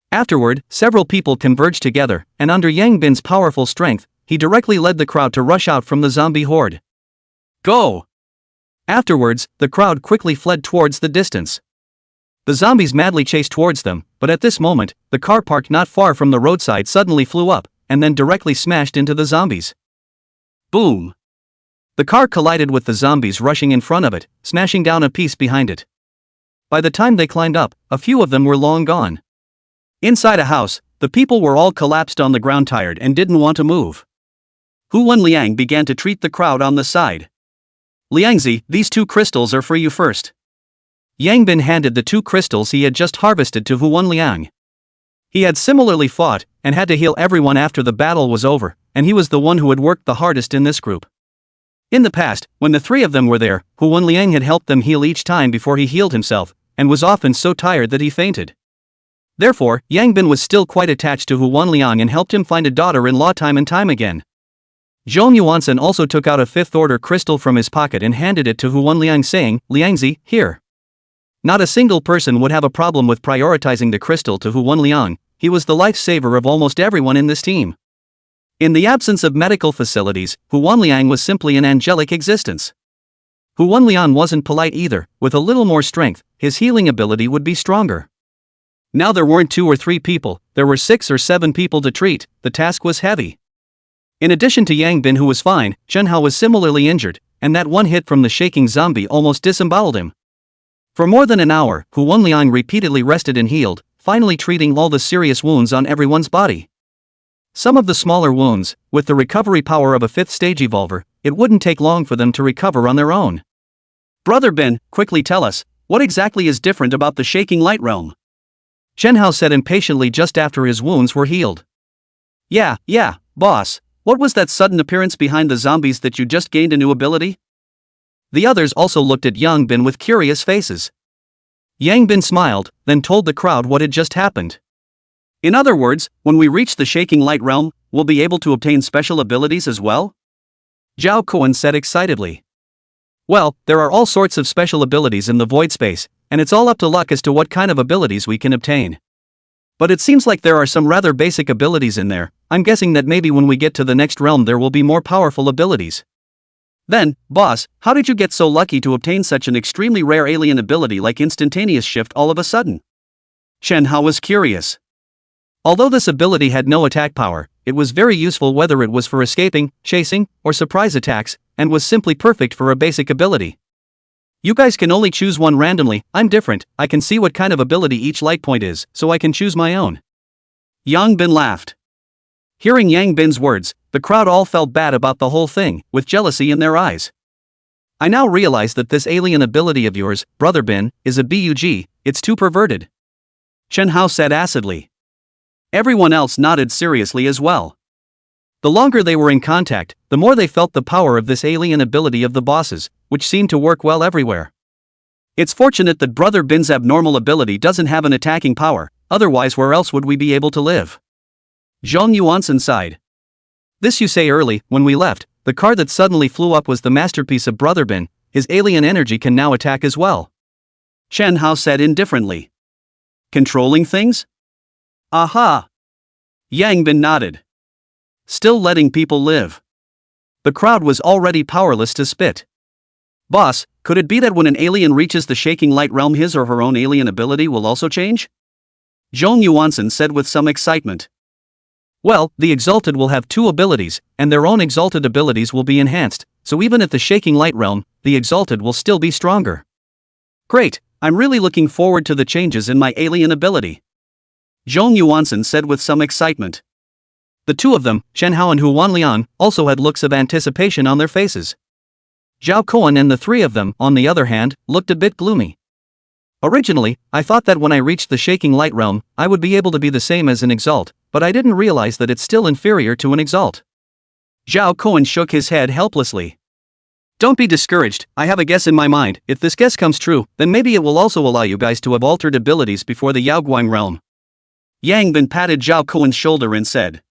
Afterward, several people converged together, and under Yang Bin's powerful strength, he directly led the crowd to rush out from the zombie horde. Go! Afterwards, the crowd quickly fled towards the distance. The zombies madly chased towards them, but at this moment, the car parked not far from the roadside suddenly flew up, and then directly smashed into the zombies. Boom! The car collided with the zombies rushing in front of it, smashing down a piece behind it. By the time they climbed up, a few of them were long gone. Inside a house, the people were all collapsed on the ground tired and didn't want to move. Hu Wenliang began to treat the crowd on the side. Liangzi, these 2 crystals are for you first. Yang Bin handed the 2 crystals he had just harvested to Hu Wenliang. He had similarly fought, and had to heal everyone after the battle was over, and he was the one who had worked the hardest in this group. In the past, when the three of them were there, Hu Wenliang had helped them heal each time before he healed himself, and was often so tired that he fainted. Therefore, Yang Bin was still quite attached to Hu Wenliang and helped him find a daughter-in-law time and time again. Zhong Yuansen also took out a fifth-order crystal from his pocket and handed it to Hu Wenliang saying, "Liangzi, here." Not a single person would have a problem with prioritizing the crystal to Hu Wenliang. He was the lifesaver of almost everyone in this team. In the absence of medical facilities, Hu Wenliang was simply an angelic existence. Hu Wenliang wasn't polite either. With a little more strength, his healing ability would be stronger. Now there weren't 2 or 3 people, there were 6 or 7 people to treat. The task was heavy. In addition to Yang Bin, who was fine, Chen Hao was similarly injured, and that one hit from the shaking zombie almost disemboweled him. For more than an hour, Hu Wenliang repeatedly rested and healed, finally treating all the serious wounds on everyone's body. Some of the smaller wounds, with the recovery power of a 5th-stage evolver, it wouldn't take long for them to recover on their own. "Brother Bin, quickly tell us, what exactly is different about the Shaking Light Realm?" Chen Hao said impatiently just after his wounds were healed. Yeah, boss. What was that sudden appearance behind the zombies that you just gained a new ability?" The others also looked at Yang Bin with curious faces. Yang Bin smiled, then told the crowd what had just happened. "In other words, when we reach the Shaking Light Realm, we'll be able to obtain special abilities as well?" Zhao Kuan said excitedly. "Well, there are all sorts of special abilities in the void space, and it's all up to luck as to what kind of abilities we can obtain. But it seems like there are some rather basic abilities in there. I'm guessing that maybe when we get to the next realm there will be more powerful abilities." "Then, boss, how did you get so lucky to obtain such an extremely rare alien ability like instantaneous shift all of a sudden?" Chen Hao was curious. Although this ability had no attack power, it was very useful whether it was for escaping, chasing, or surprise attacks, and was simply perfect for a basic ability. "You guys can only choose one randomly. I'm different. I can see what kind of ability each light point is, so I can choose my own." Yang Bin laughed. Hearing Yang Bin's words, the crowd all felt bad about the whole thing, with jealousy in their eyes. "I now realize that this alien ability of yours, Brother Bin, is a bug. It's too perverted," Chen Hao said acidly. Everyone else nodded seriously as well. The longer they were in contact, the more they felt the power of this alien ability of the boss's, which seemed to work well everywhere. "It's fortunate that Brother Bin's abnormal ability doesn't have an attacking power, otherwise where else would we be able to live?" Zhong Yuansen sighed. "This you say early. When we left, the car that suddenly flew up was the masterpiece of Brother Bin. His alien energy can now attack as well," Chen Hao said indifferently. "Controlling things?" "Aha!" Yang Bin nodded. "Still letting people live." The crowd was already powerless to spit. "Boss, could it be that when an alien reaches the Shaking Light Realm his or her own alien ability will also change?" Zhong Yuansen said with some excitement. "Well, the Exalted will have 2 abilities, and their own Exalted abilities will be enhanced, so even at the Shaking Light Realm, the Exalted will still be stronger." "Great, I'm really looking forward to the changes in my alien ability," Zhong Yuansen said with some excitement. The 2 of them, Chen Hao and Hu Wenliang, also had looks of anticipation on their faces. Zhao Kuan and the 3 of them, on the other hand, looked a bit gloomy. "Originally, I thought that when I reached the Shaking Light Realm, I would be able to be the same as an Exalt, but I didn't realize that it's still inferior to an Exalt." Zhao Kuan shook his head helplessly. "Don't be discouraged, I have a guess in my mind. If this guess comes true, then maybe it will also allow you guys to have altered abilities before the Yaoguang realm." Yang Bin patted Zhao Kuan's shoulder and said.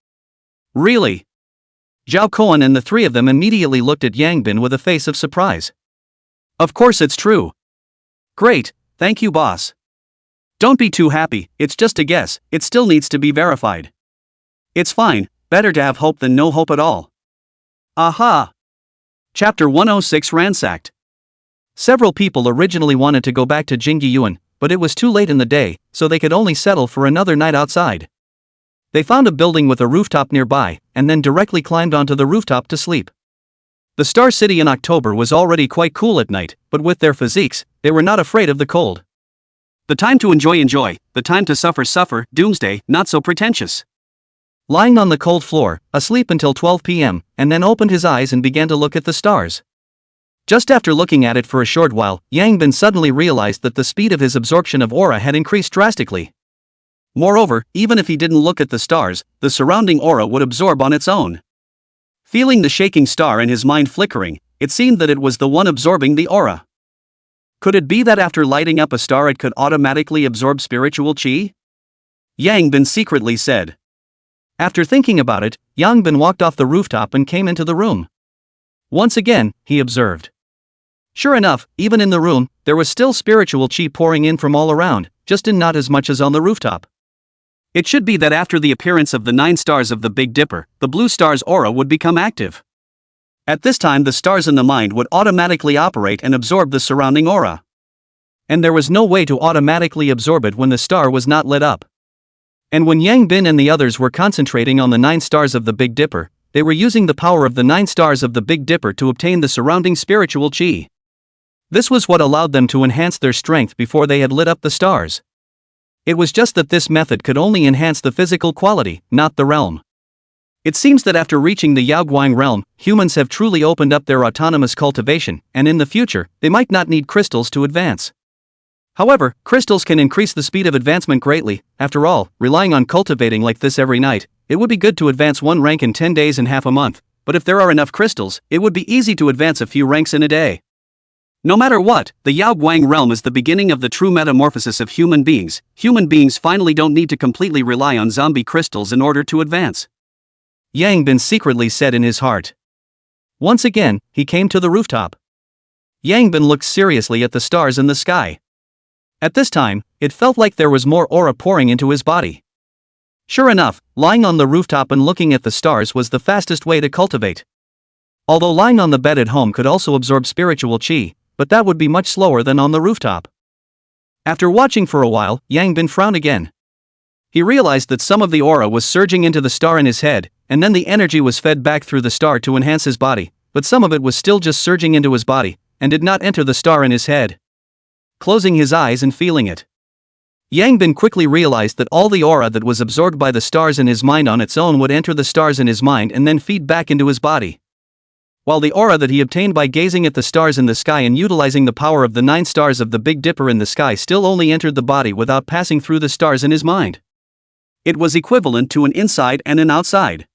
"Really?" Zhao Kuan and the 3 of them immediately looked at Yang Bin with a face of surprise. "Of course it's true." "Great, thank you boss." "Don't be too happy, it's just a guess, it still needs to be verified." "It's fine, better to have hope than no hope at all." Aha! Chapter 106 Ransacked. Several people originally wanted to go back to Jingyuan, but it was too late in the day, so they could only settle for another night outside. They found a building with a rooftop nearby, and then directly climbed onto the rooftop to sleep. The Star City in October was already quite cool at night, but with their physiques, they were not afraid of the cold. The time to enjoy, the time to suffer, doomsday, not so pretentious. Lying on the cold floor, asleep until 12 p.m., and then opened his eyes and began to look at the stars. Just after looking at it for a short while, Yang Bin suddenly realized that the speed of his absorption of aura had increased drastically. Moreover, even if he didn't look at the stars, the surrounding aura would absorb on its own. Feeling the shaking star and his mind flickering, It seemed that it was the one absorbing the aura. Could it be that after lighting up a star it could automatically absorb spiritual chi? Yang Bin secretly said. After thinking about it, Yang Bin walked off the rooftop and came into the room. Once again, he observed. Sure enough, even in the room, there was still spiritual chi pouring in from all around, just in not as much as on the rooftop. It should be that after the appearance of the 9 stars of the Big Dipper, the blue star's aura would become active. At this time the stars in the mind would automatically operate and absorb the surrounding aura. And there was no way to automatically absorb it when the star was not lit up. And when Yang Bin and the others were concentrating on the 9 stars of the Big Dipper, they were using the power of the 9 stars of the Big Dipper to obtain the surrounding spiritual chi. This was what allowed them to enhance their strength before they had lit up the stars. It was just that this method could only enhance the physical quality, not the realm. It seems that after reaching the Yaoguang realm, humans have truly opened up their autonomous cultivation, and in the future, they might not need crystals to advance. However, crystals can increase the speed of advancement greatly. After all, relying on cultivating like this every night, it would be good to advance 1 rank in 10 days and half a month, but if there are enough crystals, it would be easy to advance a few ranks in a day. No matter what, the Yaoguang realm is the beginning of the true metamorphosis of human beings. Human beings finally don't need to completely rely on zombie crystals in order to advance. Yang Bin secretly said in his heart. Once again, he came to the rooftop. Yang Bin looked seriously at the stars in the sky. At this time, it felt like there was more aura pouring into his body. Sure enough, lying on the rooftop and looking at the stars was the fastest way to cultivate. Although lying on the bed at home could also absorb spiritual chi, but that would be much slower than on the rooftop. After watching for a while, Yang Bin frowned again. He realized that some of the aura was surging into the star in his head, and then the energy was fed back through the star to enhance his body, but some of it was still just surging into his body, and did not enter the star in his head. Closing his eyes and feeling it, Yang Bin quickly realized that all the aura that was absorbed by the stars in his mind on its own would enter the stars in his mind and then feed back into his body. While the aura that he obtained by gazing at the stars in the sky and utilizing the power of the 9 stars of the Big Dipper in the sky still only entered the body without passing through the stars in his mind. It was equivalent to an inside and an outside.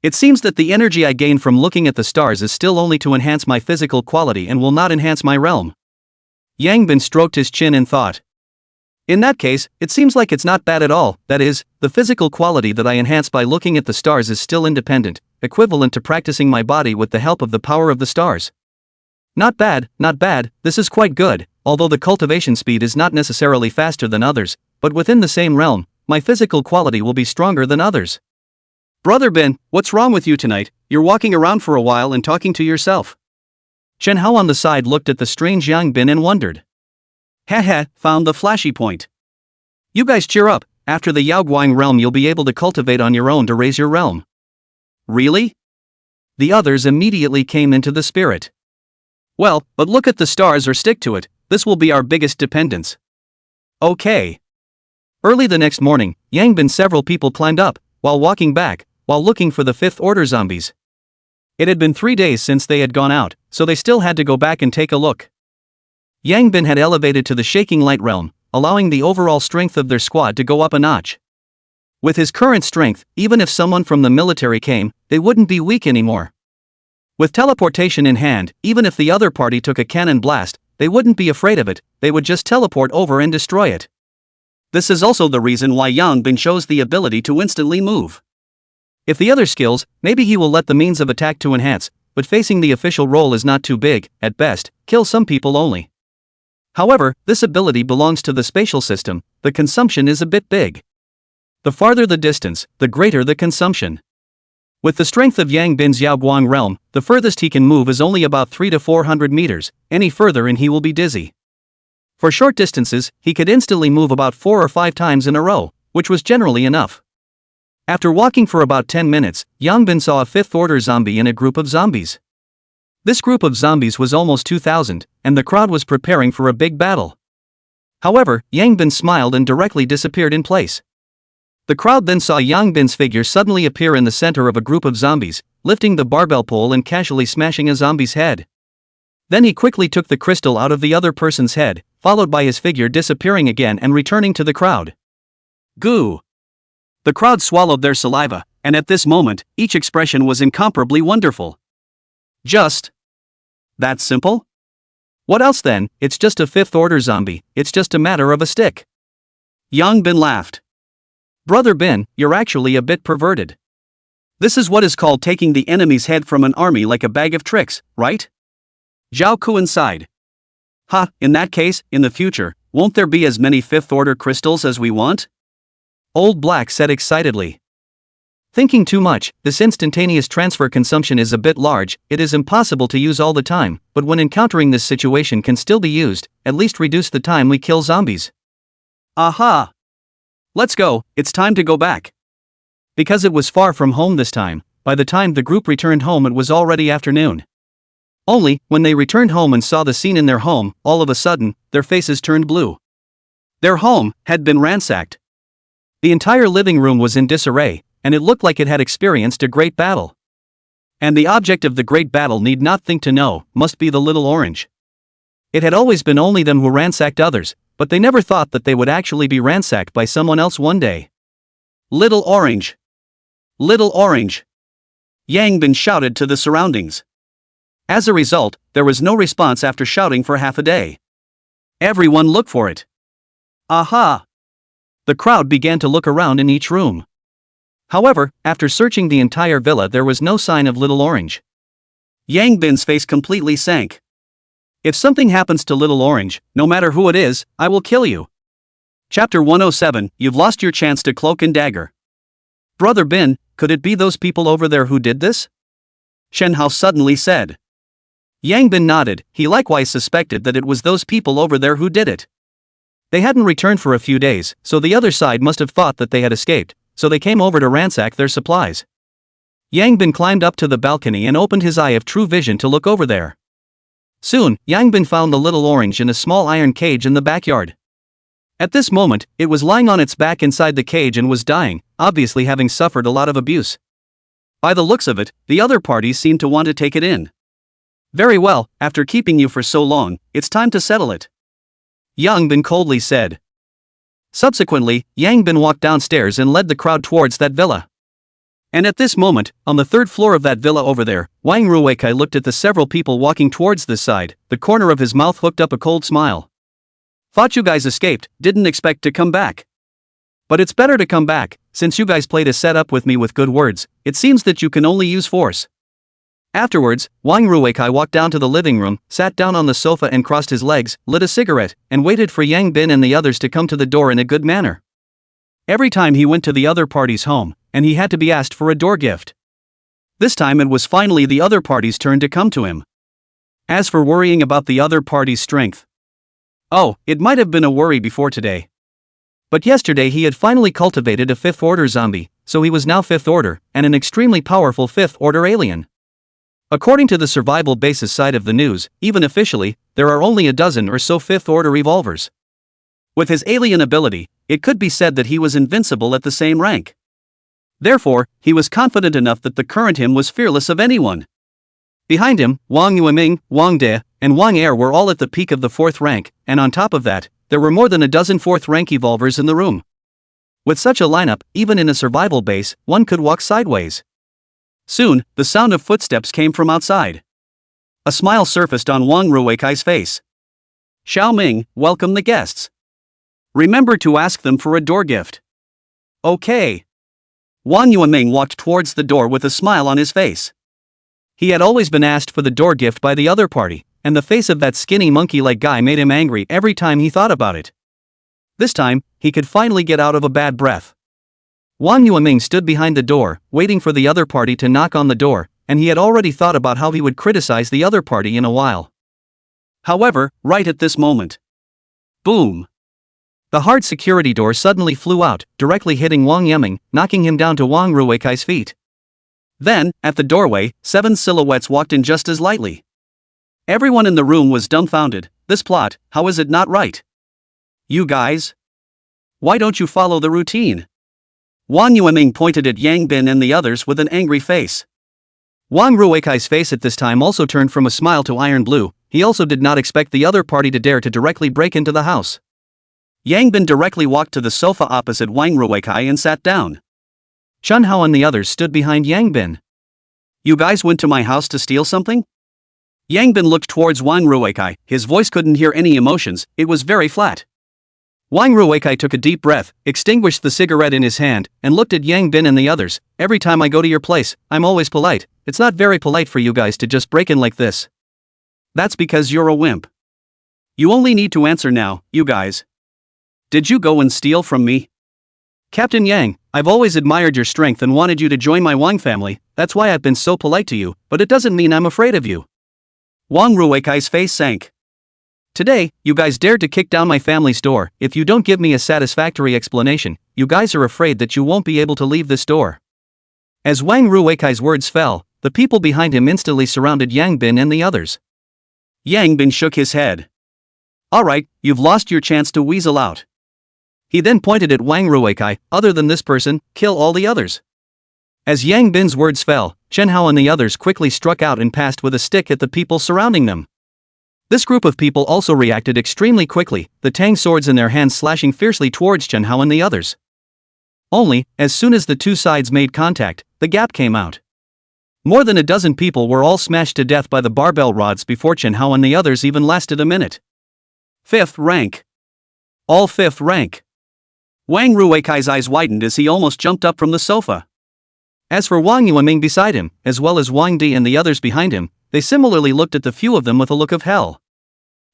It seems that the energy I gain from looking at the stars is still only to enhance my physical quality and will not enhance my realm. Yang Bin stroked his chin and thought. In that case, it seems like it's not bad at all. That is, the physical quality that I enhance by looking at the stars is still independent, equivalent to practicing my body with the help of the power of the stars. Not bad, not bad, this is quite good, although the cultivation speed is not necessarily faster than others, but within the same realm, my physical quality will be stronger than others. Brother Bin, what's wrong with you tonight? You're walking around for a while and talking to yourself. Chen Hao on the side looked at the strange Yang Bin and wondered. Haha, found the flashy point. You guys cheer up, after the Yaoguang realm you'll be able to cultivate on your own to raise your realm. Really? The others immediately came into the spirit. Well, but look at the stars or stick to it, this will be our biggest dependence. Okay. Early the next morning, Yang Bin several people climbed up, while walking back, while looking for the 5th order zombies. It had been 3 days since they had gone out, so they still had to go back and take a look. Yang Bin had elevated to the shaking light realm, allowing the overall strength of their squad to go up a notch. With his current strength, even if someone from the military came, they wouldn't be weak anymore. With teleportation in hand, even if the other party took a cannon blast, they wouldn't be afraid of it, they would just teleport over and destroy it. This is also the reason why Yang Bin shows the ability to instantly move. If the other skills, maybe he will let the means of attack to enhance, but facing the official role is not too big, at best, kill some people only. However, this ability belongs to the spatial system, the consumption is a bit big. The farther the distance, the greater the consumption. With the strength of Yang Bin's Yaoguang realm, the furthest he can move is only about 300 to 400 meters, any further and he will be dizzy. For short distances, he could instantly move about 4 or 5 times in a row, which was generally enough. After walking for about 10 minutes, Yang Bin saw a 5th order zombie in a group of zombies. This group of zombies was almost 2,000, and the crowd was preparing for a big battle. However, Yang Bin smiled and directly disappeared in place. The crowd then saw Yang Bin's figure suddenly appear in the center of a group of zombies, lifting the barbell pole and casually smashing a zombie's head. Then he quickly took the crystal out of the other person's head, followed by his figure disappearing again and returning to the crowd. Goo! The crowd swallowed their saliva, and at this moment, each expression was incomparably wonderful. Just That simple? What else then? It's just a fifth-order zombie, it's just a matter of a stick. Yang Bin laughed. Brother Bin, you're actually a bit perverted. This is what is called taking the enemy's head from an army like a bag of tricks, right? Zhao Kuan sighed. Ha, in that case, in the future, won't there be as many fifth-order crystals as we want? Old Black said excitedly. Thinking too much, this instantaneous transfer consumption is a bit large, it is impossible to use all the time, but when encountering this situation can still be used, at least reduce the time we kill zombies. Aha! Let's go, it's time to go back. Because it was far from home this time, by the time the group returned home it was already afternoon. Only, when they returned home and saw the scene in their home, all of a sudden, their faces turned blue. Their home had been ransacked. The entire living room was in disarray, and it looked like it had experienced a great battle. And the object of the great battle need not think to know, must be the little orange. It had always been only them who ransacked others, but they never thought that they would actually be ransacked by someone else one day. Little orange! Little orange! Yang Bin shouted to the surroundings. As a result, there was no response after shouting for half a day. Everyone looked for it. Aha! The crowd began to look around in each room. However, after searching the entire villa there was no sign of Little Orange. Yang Bin's face completely sank. If something happens to Little Orange, no matter who it is, I will kill you. Chapter 107, You've lost your chance to cloak and dagger. Brother Bin, could it be those people over there who did this? Shen Hao suddenly said. Yang Bin nodded, he likewise suspected that it was those people over there who did it. They hadn't returned for a few days, so the other side must have thought that they had escaped, so they came over to ransack their supplies. Yang Bin climbed up to the balcony and opened his eye of true vision to look over there. Soon, Yang Bin found the Little Orange in a small iron cage in the backyard. At this moment, it was lying on its back inside the cage and was dying, obviously having suffered a lot of abuse. By the looks of it, the other parties seemed to want to take it in. Very well, after keeping you for so long, it's time to settle it. Yang Bin coldly said. Subsequently, Yang Bin walked downstairs and led the crowd towards that villa. And at this moment, on the third floor of that villa over there, Wang Ruikai looked at the several people walking towards this side, the corner of his mouth hooked up a cold smile. Thought you guys escaped, didn't expect to come back. But it's better to come back, since you guys played a setup with me with good words, it seems that you can only use force. Afterwards, Wang Ruikai walked down to the living room, sat down on the sofa and crossed his legs, lit a cigarette, and waited for Yang Bin and the others to come to the door in a good manner. Every time he went to the other party's home, and he had to be asked for a door gift. This time it was finally the other party's turn to come to him. As for worrying about the other party's strength. Oh, it might have been a worry before today. But yesterday he had finally cultivated a fifth-order zombie, so he was now fifth-order, and an extremely powerful fifth-order alien. According to the survival basis side of the news, even officially, there are only a dozen or so fifth-order revolvers. With his alien ability, it could be said that he was invincible at the same rank. Therefore, he was confident enough that the current him was fearless of anyone. Behind him, Wang Yueming, Wang De, and Wang Er were all at the peak of the fourth rank, and on top of that, there were more than a dozen fourth-rank evolvers in the room. With such a lineup, even in a survival base, one could walk sideways. Soon, the sound of footsteps came from outside. A smile surfaced on Wang Rueikai's face. Xiao Ming, welcome the guests. Remember to ask them for a door gift. Okay. Wang Yueming walked towards the door with a smile on his face. He had always been asked for the door gift by the other party, and the face of that skinny monkey-like guy made him angry every time he thought about it. This time, he could finally get out of a bad breath. Wang Yueming stood behind the door, waiting for the other party to knock on the door, and he had already thought about how he would criticize the other party in a while. However, right at this moment. Boom! The hard security door suddenly flew out, directly hitting Wang Yueming, knocking him down to Wang Rueikai's feet. Then, at the doorway, 7 silhouettes walked in just as lightly. Everyone in the room was dumbfounded. This plot, how is it not right? You guys? Why don't you follow the routine? Wang Yueming pointed at Yang Bin and the others with an angry face. Wang Rueikai's face at this time also turned from a smile to iron blue. He also did not expect the other party to dare to directly break into the house. Yang Bin directly walked to the sofa opposite Wang Rueikai and sat down. Chun Hao and the others stood behind Yang Bin. You guys went to my house to steal something? Yang Bin looked towards Wang Ruikai, his voice couldn't hear any emotions, it was very flat. Wang Ruikai took a deep breath, extinguished the cigarette in his hand, and looked at Yang Bin and the others. Every time I go to your place, I'm always polite. It's not very polite for you guys to just break in like this. That's because you're a wimp. You only need to answer now, you guys. Did you go and steal from me? Captain Yang, I've always admired your strength and wanted you to join my Wang family, that's why I've been so polite to you, but it doesn't mean I'm afraid of you. Wang Rueikai's face sank. Today, you guys dared to kick down my family's door. If you don't give me a satisfactory explanation, you guys are afraid that you won't be able to leave this door. As Wang Rueikai's words fell, the people behind him instantly surrounded Yang Bin and the others. Yang Bin shook his head. Alright, you've lost your chance to weasel out. He then pointed at Wang Rueikai, other than this person, kill all the others. As Yang Bin's words fell, Chen Hao and the others quickly struck out and passed with a stick at the people surrounding them. This group of people also reacted extremely quickly, the tang swords in their hands slashing fiercely towards Chen Hao and the others. Only, as soon as the two sides made contact, the gap came out. More than a dozen people were all smashed to death by the barbell rods before Chen Hao and the others even lasted a minute. 5th rank. All 5th rank. Wang Rueikai's eyes widened as he almost jumped up from the sofa. As for Wang Yueming beside him, as well as Wang Di and the others behind him, they similarly looked at the few of them with a look of hell.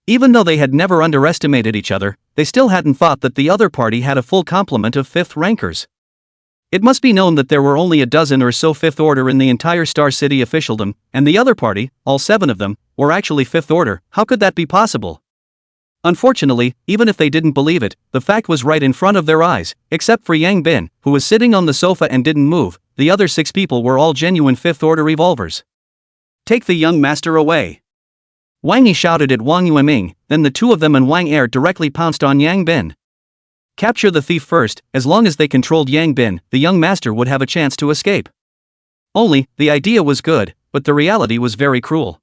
Even though they had never underestimated each other, they still hadn't thought that the other party had a full complement of 5th rankers. It must be known that there were only a dozen or so 5th order in the entire Star City officialdom, and the other party, all 7 of them, were actually 5th order. How could that be possible? Unfortunately, even if they didn't believe it, the fact was right in front of their eyes, except for Yang Bin, who was sitting on the sofa and didn't move. The other 6 people were all genuine 5th order revolvers. Take the young master away. Wang Yi shouted at Wang Yueming, then the two of them and Wang Er directly pounced on Yang Bin. Capture the thief first. As long as they controlled Yang Bin, the young master would have a chance to escape. Only, the idea was good, but the reality was very cruel.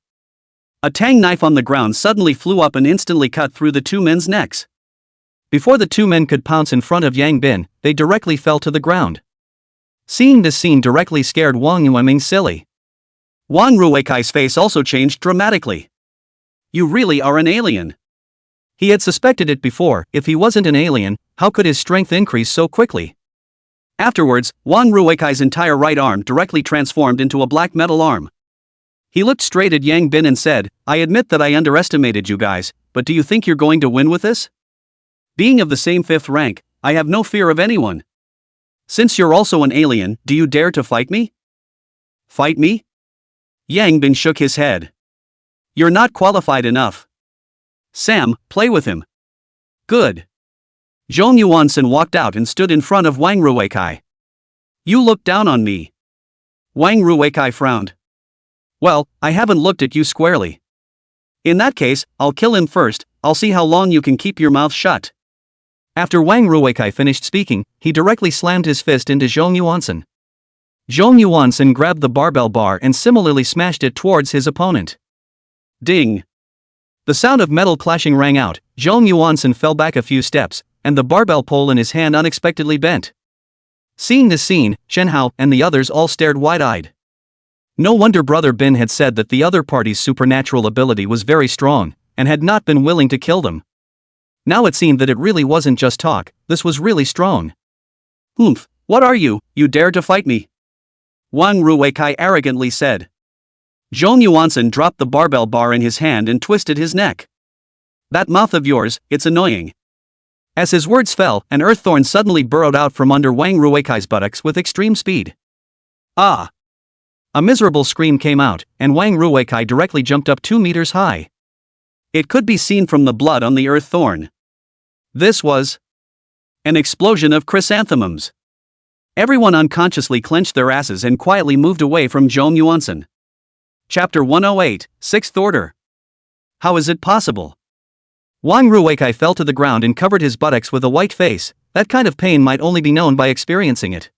A tang knife on the ground suddenly flew up and instantly cut through the 2 men's necks. Before the 2 men could pounce in front of Yang Bin, they directly fell to the ground. Seeing this scene directly scared Wang Yueming silly. Wang Rueikai's face also changed dramatically. You really are an alien. He had suspected it before. If he wasn't an alien, how could his strength increase so quickly? Afterwards, Wang Rueikai's entire right arm directly transformed into a black metal arm. He looked straight at Yang Bin and said, I admit that I underestimated you guys, but do you think you're going to win with this? Being of the same 5th rank, I have no fear of anyone. Since you're also an alien, do you dare to fight me? Fight me? Yang Bin shook his head. You're not qualified enough. Sam, play with him. Good. Zhong Yuansen walked out and stood in front of Wang Rueikai. You look down on me. Wang Rueikai frowned. Well, I haven't looked at you squarely. In that case, I'll kill him first. I'll see how long you can keep your mouth shut. After Wang Rueikai finished speaking, he directly slammed his fist into Zhong Yuansen. Zhong Yuansen grabbed the barbell bar and similarly smashed it towards his opponent. Ding! The sound of metal clashing rang out. Zhong Yuansen fell back a few steps, and the barbell pole in his hand unexpectedly bent. Seeing this scene, Chen Hao and the others all stared wide-eyed. No wonder Brother Bin had said that the other party's supernatural ability was very strong, and had not been willing to kill them. Now it seemed that it really wasn't just talk, this was really strong. Oomph, what are you, you dare to fight me? Wang Rueikai arrogantly said. Zhong Yuansen dropped the barbell bar in his hand and twisted his neck. That mouth of yours, it's annoying. As his words fell, an earth thorn suddenly burrowed out from under Wang Rueikai's buttocks with extreme speed. Ah! A miserable scream came out, and Wang Rueikai directly jumped up 2 meters high. It could be seen from the blood on the earth thorn. This was an explosion of chrysanthemums. Everyone unconsciously clenched their asses and quietly moved away from Zhong Yuansen. Chapter 108, 6th Order. How is it possible? Wang Rueikai fell to the ground and covered his buttocks with a white face. That kind of pain might only be known by experiencing it.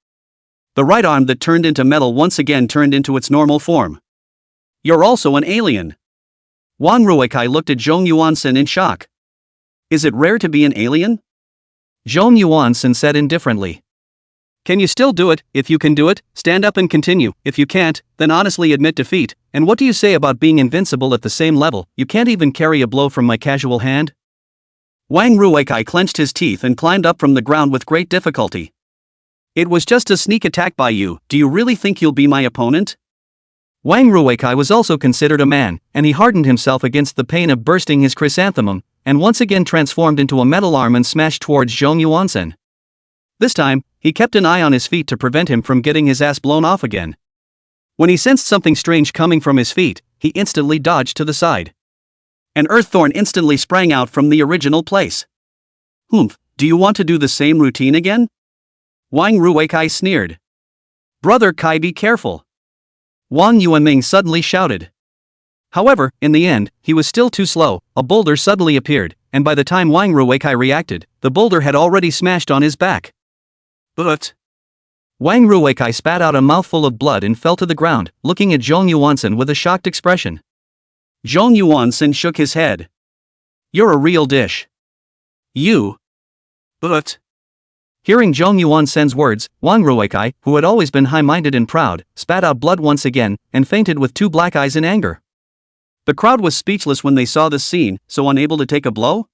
The right arm that turned into metal once again turned into its normal form. You're also an alien. Wang Rueikai looked at Zhong Yuansen in shock. Is it rare to be an alien? Zhong Yuansen said indifferently. Can you still do it? If you can do it, stand up and continue. If you can't, then honestly admit defeat. And what do you say about being invincible at the same level? You can't even carry a blow from my casual hand? Wang Ruikai clenched his teeth and climbed up from the ground with great difficulty. It was just a sneak attack by you. Do you really think you'll be my opponent? Wang Ruikai was also considered a man, and he hardened himself against the pain of bursting his chrysanthemum, and once again transformed into a metal arm and smashed towards Zhong Yuansen. This time, he kept an eye on his feet to prevent him from getting his ass blown off again. When he sensed something strange coming from his feet, he instantly dodged to the side. An earth thorn instantly sprang out from the original place. Humph, do you want to do the same routine again? Wang Ruikai sneered. Brother Kai, be careful. Wang Yuanming suddenly shouted. However, in the end, he was still too slow. A boulder suddenly appeared, and by the time Wang Ruikai reacted, the boulder had already smashed on his back. But Wang Ruikai spat out a mouthful of blood and fell to the ground, looking at Zhong Yuansen with a shocked expression. Zhong Yuansen shook his head. You're a real dish. You. But hearing Zhong Yuansen's words, Wang Ruikai, who had always been high-minded and proud, spat out blood once again, and fainted with two black eyes in anger. The crowd was speechless when they saw this scene, so unable to take a blow?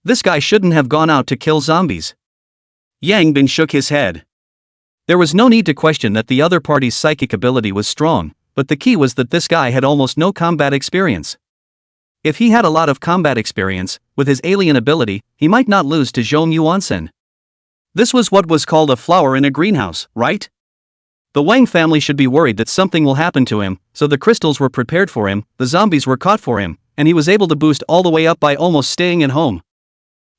This guy shouldn't have gone out to kill zombies. Yang Bin shook his head. There was no need to question that the other party's psychic ability was strong, but the key was that this guy had almost no combat experience. If he had a lot of combat experience, with his alien ability, he might not lose to Zhong Yuansen. This was what was called a flower in a greenhouse, right? The Wang family should be worried that something will happen to him, so the crystals were prepared for him, the zombies were caught for him, and he was able to boost all the way up by almost staying at home.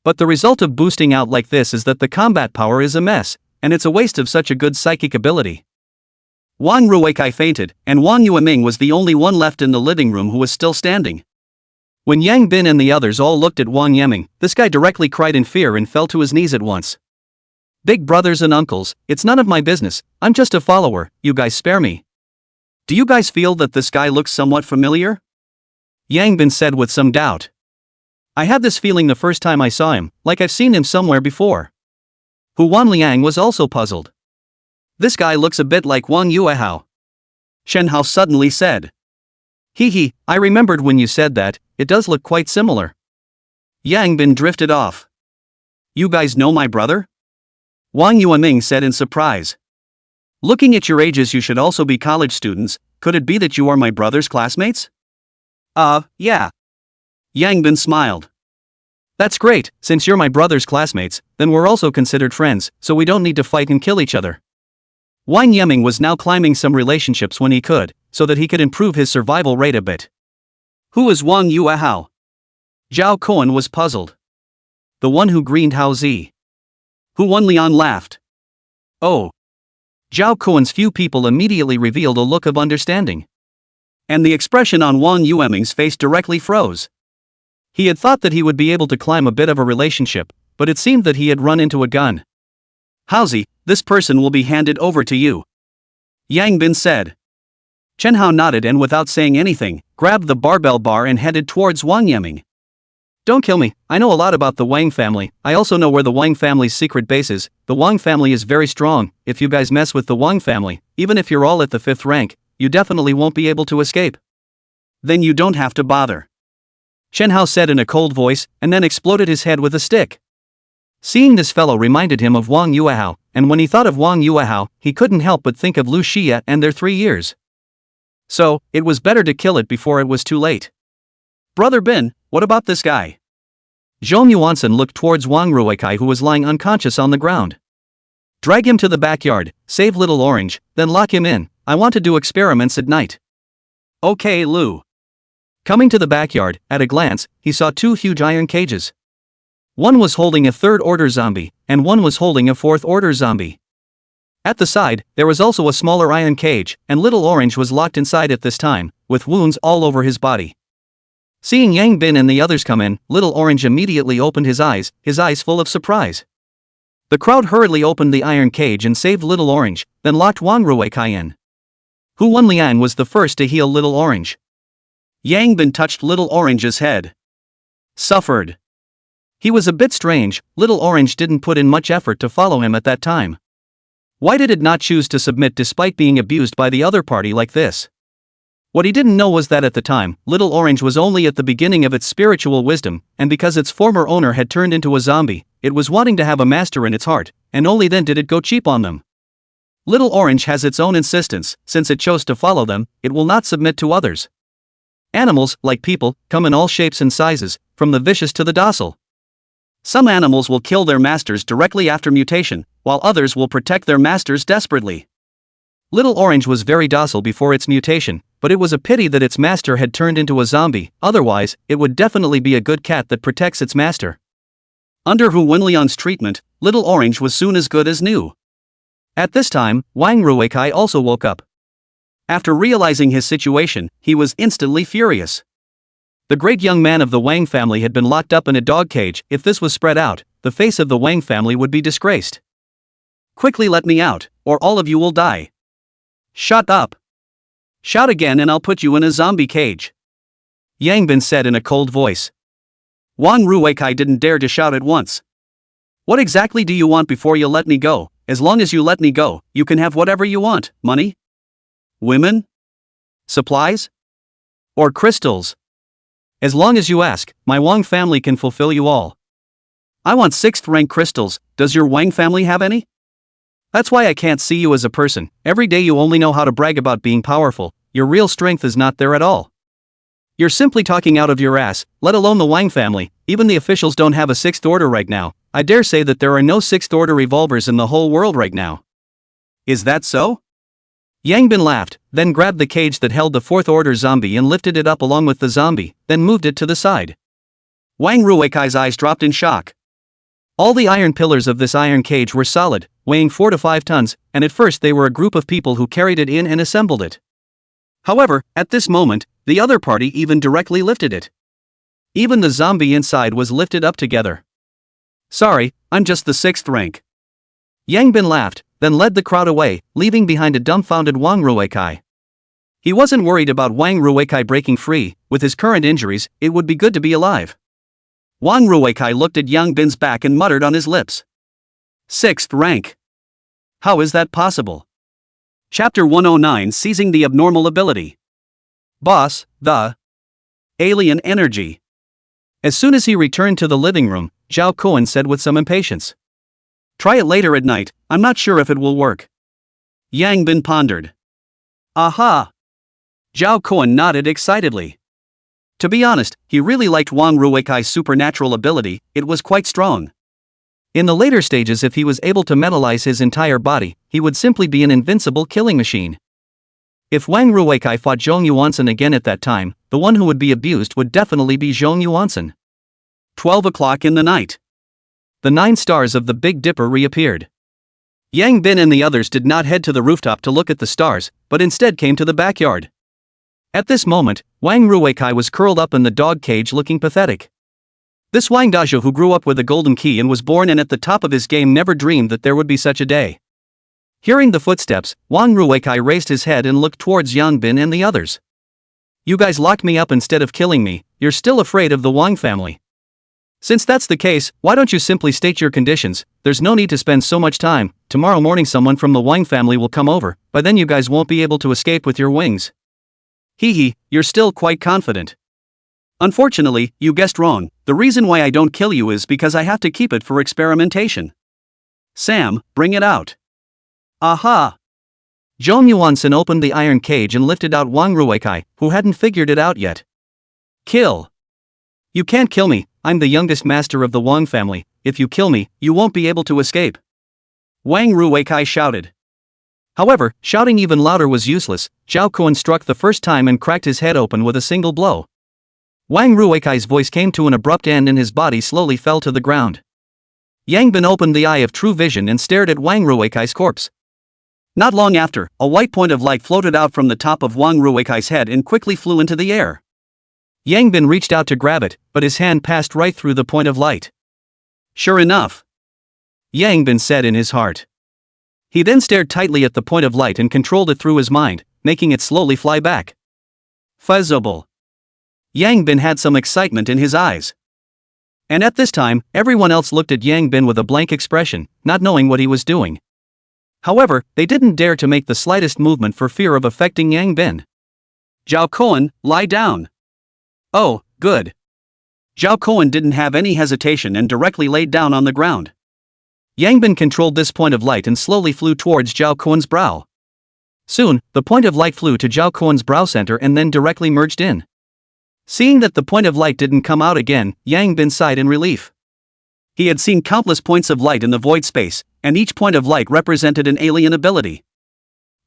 But the result of boosting out like this is that the combat power is a mess, and it's a waste of such a good psychic ability. Wang Ruikai fainted, and Wang Yuanming was the only one left in the living room who was still standing. When Yang Bin and the others all looked at Wang Yiming, this guy directly cried in fear and fell to his knees at once. Big brothers and uncles, it's none of my business, I'm just a follower, you guys spare me. Do you guys feel that this guy looks somewhat familiar? Yang Bin said with some doubt. I had this feeling the first time I saw him, like I've seen him somewhere before. Hu Wanliang was also puzzled. This guy looks a bit like Wang Yuehao. Shen Hao suddenly said. Hee, I remembered when you said that, it does look quite similar. Yang Bin drifted off. You guys know my brother? Wang Yuanming said in surprise. Looking at your ages, you should also be college students. Could it be that you are my brother's classmates? Yeah. Yang Bin smiled. That's great, since you're my brother's classmates, then we're also considered friends, so we don't need to fight and kill each other. Wang Yiming was now climbing some relationships when he could, so that he could improve his survival rate a bit. Who is Wang Yuehao? Zhao Koan was puzzled. The one who greened Hao Zi. Hu Wanlian laughed. Oh. Zhao Koan's few people immediately revealed a look of understanding. And the expression on Wang Yuanming's face directly froze. He had thought that he would be able to climb a bit of a relationship, but it seemed that he had run into a gun. Haozi, this person will be handed over to you. Yang Bin said. Chen Hao nodded and without saying anything, grabbed the barbell bar and headed towards Wang Yiming. Don't kill me, I know a lot about the Wang family, I also know where the Wang family's secret base is. The Wang family is very strong. If you guys mess with the Wang family, even if you're all at the 5th rank, you definitely won't be able to escape. Then you don't have to bother. Chen Hao said in a cold voice, and then exploded his head with a stick. Seeing this fellow reminded him of Wang Yuehao, and when he thought of Wang Yuehao, he couldn't help but think of Lu Xia and their 3 years. So, it was better to kill it before it was too late. Brother Bin, what about this guy? Zhong Yuansen looked towards Wang Ruikai, who was lying unconscious on the ground. Drag him to the backyard, save Little Orange, then lock him in. I want to do experiments at night. Okay, Lu. Coming to the backyard, at a glance, he saw 2 huge iron cages. One was holding a 3rd-order zombie, and one was holding a 4th-order zombie. At the side, there was also a smaller iron cage, and Little Orange was locked inside at this time, with wounds all over his body. Seeing Yang Bin and the others come in, Little Orange immediately opened his eyes full of surprise. The crowd hurriedly opened the iron cage and saved Little Orange, then locked Wang Ruikai in. Hu Wanliang was the first to heal Little Orange. Yang Bin touched Little Orange's head. Suffered. He was a bit strange. Little Orange didn't put in much effort to follow him at that time. Why did it not choose to submit despite being abused by the other party like this? What he didn't know was that at the time, Little Orange was only at the beginning of its spiritual wisdom, and because its former owner had turned into a zombie, it was wanting to have a master in its heart, and only then did it go cheap on them. Little Orange has its own insistence, since it chose to follow them, it will not submit to others. Animals, like people, come in all shapes and sizes, from the vicious to the docile. Some animals will kill their masters directly after mutation, while others will protect their masters desperately. Little Orange was very docile before its mutation, but it was a pity that its master had turned into a zombie, otherwise, it would definitely be a good cat that protects its master. Under Hu Wenliang's treatment, Little Orange was soon as good as new. At this time, Wang Ruikai also woke up. After realizing his situation, he was instantly furious. The great young man of the Wang family had been locked up in a dog cage. If this was spread out, the face of the Wang family would be disgraced. Quickly let me out, or all of you will die. Shut up. Shout again and I'll put you in a zombie cage. Yang Bin said in a cold voice. Wang Ruikai didn't dare to shout at once. What exactly do you want before you let me go? As long as you let me go, you can have whatever you want. Money? Women? Supplies? Or crystals? As long as you ask, my Wang family can fulfill you all. I want 6th rank crystals. Does your Wang family have any? That's why I can't see you as a person. Every day you only know how to brag about being powerful. Your real strength is not there at all. You're simply talking out of your ass, let alone the Wang family. Even the officials don't have a 6th order right now. I dare say that there are no 6th order revolvers in the whole world right now. Is that so? Yang Bin laughed, then grabbed the cage that held the 4th order zombie and lifted it up along with the zombie, then moved it to the side. Wang Ruikai's eyes dropped in shock. All the iron pillars of this iron cage were solid, weighing 4 to 5 tons, and at first they were a group of people who carried it in and assembled it. However, at this moment, the other party even directly lifted it. Even the zombie inside was lifted up together. Sorry, I'm just the 6th rank. Yang Bin laughed, then led the crowd away, leaving behind a dumbfounded Wang Ruikai. He wasn't worried about Wang Ruikai breaking free. With his current injuries, it would be good to be alive. Wang Ruikai looked at Yang Bin's back and muttered on his lips. 6th rank. How is that possible? Chapter 109, Seizing the Abnormal Ability. Boss, the alien energy. As soon as he returned to the living room, Zhao Cohen said with some impatience. Try it later at night, I'm not sure if it will work. Yang Bin pondered. Aha! Zhao Cohen nodded excitedly. To be honest, he really liked Wang Ruikai's supernatural ability, it was quite strong. In the later stages, if he was able to metalize his entire body, he would simply be an invincible killing machine. If Wang Ruikai fought Zhong Yuansen again at that time, the one who would be abused would definitely be Zhong Yuansen. 12 o'clock in the night. The 9 stars of the Big Dipper reappeared. Yang Bin and the others did not head to the rooftop to look at the stars, but instead came to the backyard. At this moment, Wang Ruikai was curled up in the dog cage looking pathetic. This Wang Dazhou who grew up with a golden key and was born and at the top of his game never dreamed that there would be such a day. Hearing the footsteps, Wang Ruikai raised his head and looked towards Yang Bin and the others. You guys locked me up instead of killing me, you're still afraid of the Wang family. Since that's the case, why don't you simply state your conditions? There's no need to spend so much time. Tomorrow morning someone from the Wang family will come over, by then you guys won't be able to escape with your wings. Hee hee, you're still quite confident. Unfortunately, you guessed wrong. The reason why I don't kill you is because I have to keep it for experimentation. Sam, bring it out. Aha! Zhong Yuansen opened the iron cage and lifted out Wang Ruikai, who hadn't figured it out yet. Kill. You can't kill me, I'm the youngest master of the Wang family. If you kill me, you won't be able to escape. Wang Ruikai shouted. However, shouting even louder was useless. Zhao Kuan struck the first time and cracked his head open with a single blow. Wang Ruikai's voice came to an abrupt end and his body slowly fell to the ground. Yang Bin opened the eye of true vision and stared at Wang Ruikai's corpse. Not long after, a white point of light floated out from the top of Wang Ruikai's head and quickly flew into the air. Yang Bin reached out to grab it, but his hand passed right through the point of light. Sure enough, Yang Bin said in his heart. He then stared tightly at the point of light and controlled it through his mind, making it slowly fly back. Fuzzable. Yang Bin had some excitement in his eyes. And at this time, everyone else looked at Yang Bin with a blank expression, not knowing what he was doing. However, they didn't dare to make the slightest movement for fear of affecting Yang Bin. Zhao Koan, lie down. Oh, good. Zhao Koan didn't have any hesitation and directly laid down on the ground. Yang Bin controlled this point of light and slowly flew towards Zhao Koan's brow. Soon, the point of light flew to Zhao Koan's brow center and then directly merged in. Seeing that the point of light didn't come out again, Yang Bin sighed in relief. He had seen countless points of light in the void space, and each point of light represented an alien ability.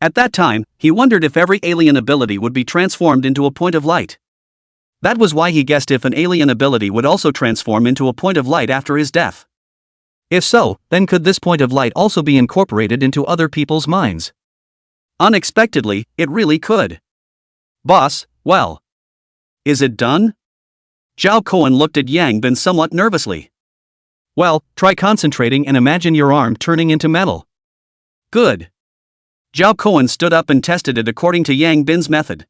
At that time, he wondered if every alien ability would be transformed into a point of light. That was why he guessed if an alien ability would also transform into a point of light after his death. If so, then could this point of light also be incorporated into other people's minds? Unexpectedly, it really could. Boss, well. Is it done? Zhao Koan looked at Yang Bin somewhat nervously. Well, try concentrating and imagine your arm turning into metal. Good. Zhao Koan stood up and tested it according to Yang Bin's method.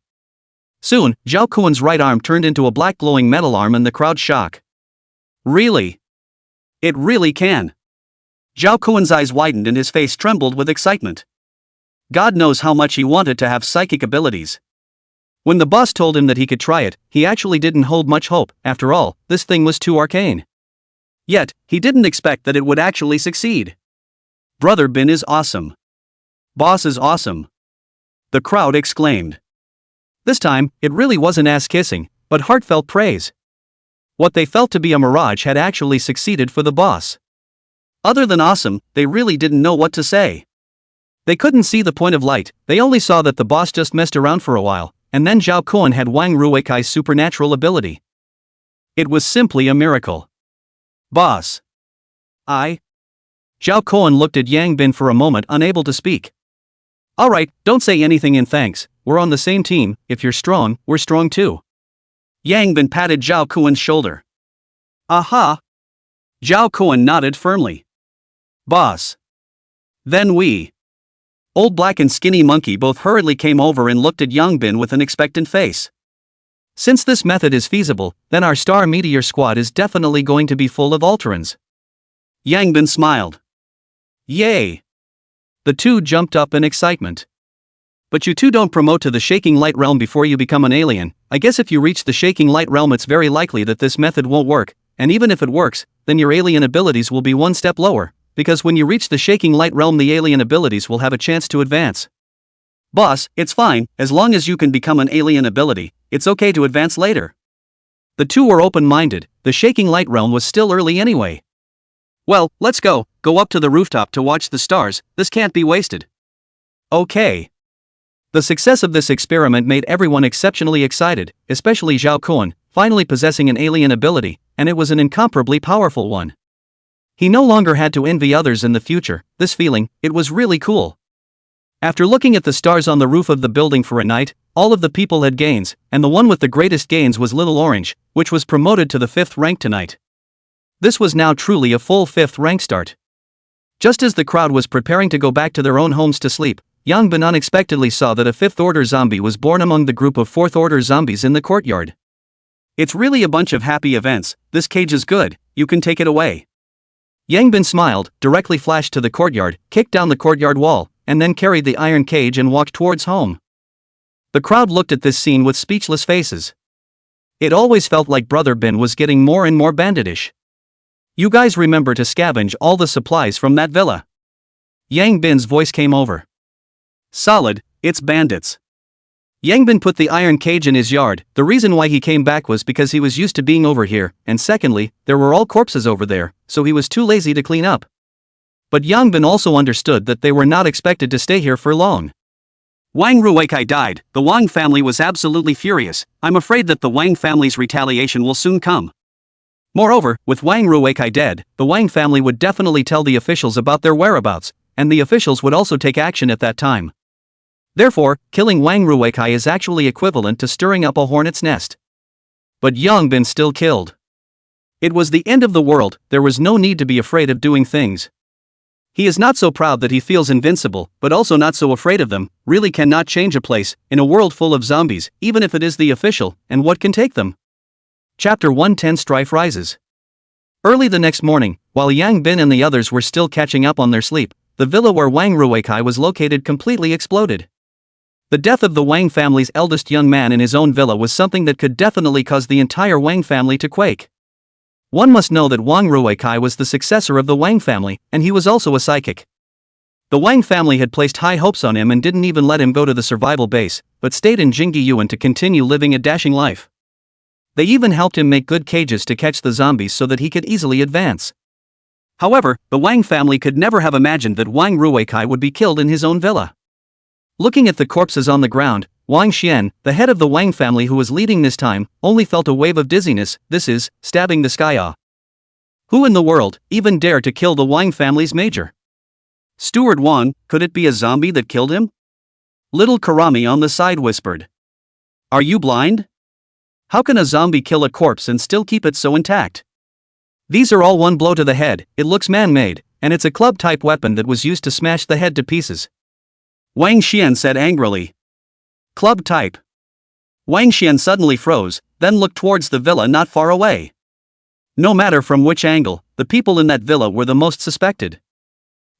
Soon, Zhao Koan's right arm turned into a black glowing metal arm and the crowd shocked. Really? It really can. Zhao Koan's eyes widened and his face trembled with excitement. God knows how much he wanted to have psychic abilities. When the boss told him that he could try it, he actually didn't hold much hope. After all, this thing was too arcane. Yet, he didn't expect that it would actually succeed. Brother Bin is awesome. Boss is awesome. The crowd exclaimed. This time, it really wasn't ass-kissing, but heartfelt praise. What they felt to be a mirage had actually succeeded for the boss. Other than awesome, they really didn't know what to say. They couldn't see the point of light, they only saw that the boss just messed around for a while, and then Zhao Koan had Wang Rueikai's supernatural ability. It was simply a miracle. Boss. Zhao Koan looked at Yang Bin for a moment, unable to speak. Alright, don't say anything in thanks, we're on the same team, if you're strong, we're strong too. Yang Bin patted Zhao Koan's shoulder. Aha! Zhao Koan nodded firmly. Boss. Then we. Old Black and Skinny Monkey both hurriedly came over and looked at Yang Bin with an expectant face. Since this method is feasible, then our Star Meteor squad is definitely going to be full of Alterans. Yang Bin smiled. Yay! The two jumped up in excitement. But you two don't promote to the Shaking Light Realm before you become an alien. I guess if you reach the Shaking Light Realm it's very likely that this method won't work, and even if it works, then your alien abilities will be one step lower, because when you reach the Shaking Light Realm the alien abilities will have a chance to advance. Boss, it's fine, as long as you can become an alien ability, it's okay to advance later. The two were open-minded, the Shaking Light Realm was still early anyway. Well, let's go up to the rooftop to watch the stars, this can't be wasted. Okay. The success of this experiment made everyone exceptionally excited, especially Zhao Koan, finally possessing an alien ability, and it was an incomparably powerful one. He no longer had to envy others in the future, this feeling, it was really cool. After looking at the stars on the roof of the building for a night, all of the people had gains, and the one with the greatest gains was Little Orange, which was promoted to the 5th rank tonight. This was now truly a full 5th rank start. Just as the crowd was preparing to go back to their own homes to sleep, Yang Bin unexpectedly saw that a 5th order zombie was born among the group of 4th order zombies in the courtyard. It's really a bunch of happy events, this cage is good, you can take it away. Yang Bin smiled, directly flashed to the courtyard, kicked down the courtyard wall, and then carried the iron cage and walked towards home. The crowd looked at this scene with speechless faces. It always felt like Brother Bin was getting more and more banditish. You guys remember to scavenge all the supplies from that villa. Yang Bin's voice came over. Solid, it's bandits. Yang Bin put the iron cage in his yard. The reason why he came back was because he was used to being over here, and secondly, there were all corpses over there, so he was too lazy to clean up. But Yang Bin also understood that they were not expected to stay here for long. Wang Rueikai died, the Wang family was absolutely furious. I'm afraid that the Wang family's retaliation will soon come. Moreover, with Wang Rueikai dead, the Wang family would definitely tell the officials about their whereabouts, and the officials would also take action at that time. Therefore, killing Wang Rueikai is actually equivalent to stirring up a hornet's nest. But Yang Bin still killed. It was the end of the world, there was no need to be afraid of doing things. He is not so proud that he feels invincible, but also not so afraid of them, really cannot change a place, in a world full of zombies, even if it is the official, and what can take them? Chapter 110 Strife Rises. Early the next morning, while Yang Bin and the others were still catching up on their sleep, the villa where Wang Ruikai was located completely exploded. The death of the Wang family's eldest young man in his own villa was something that could definitely cause the entire Wang family to quake. One must know that Wang Ruikai was the successor of the Wang family, and he was also a psychic. The Wang family had placed high hopes on him and didn't even let him go to the survival base, but stayed in Jingyuan to continue living a dashing life. They even helped him make good cages to catch the zombies so that he could easily advance. However, the Wang family could never have imagined that Wang Ruikai would be killed in his own villa. Looking at the corpses on the ground, Wang Xian, the head of the Wang family who was leading this time, only felt a wave of dizziness, this is, stabbing the sky. Who in the world even dare to kill the Wang family's major? Steward Wang, could it be a zombie that killed him? Little Karami on the side whispered. Are you blind? How can a zombie kill a corpse and still keep it so intact? These are all one blow to the head, it looks man-made, and it's a club-type weapon that was used to smash the head to pieces. Wang Xian said angrily. Club type. Wang Xian suddenly froze, then looked towards the villa not far away. No matter from which angle, the people in that villa were the most suspected.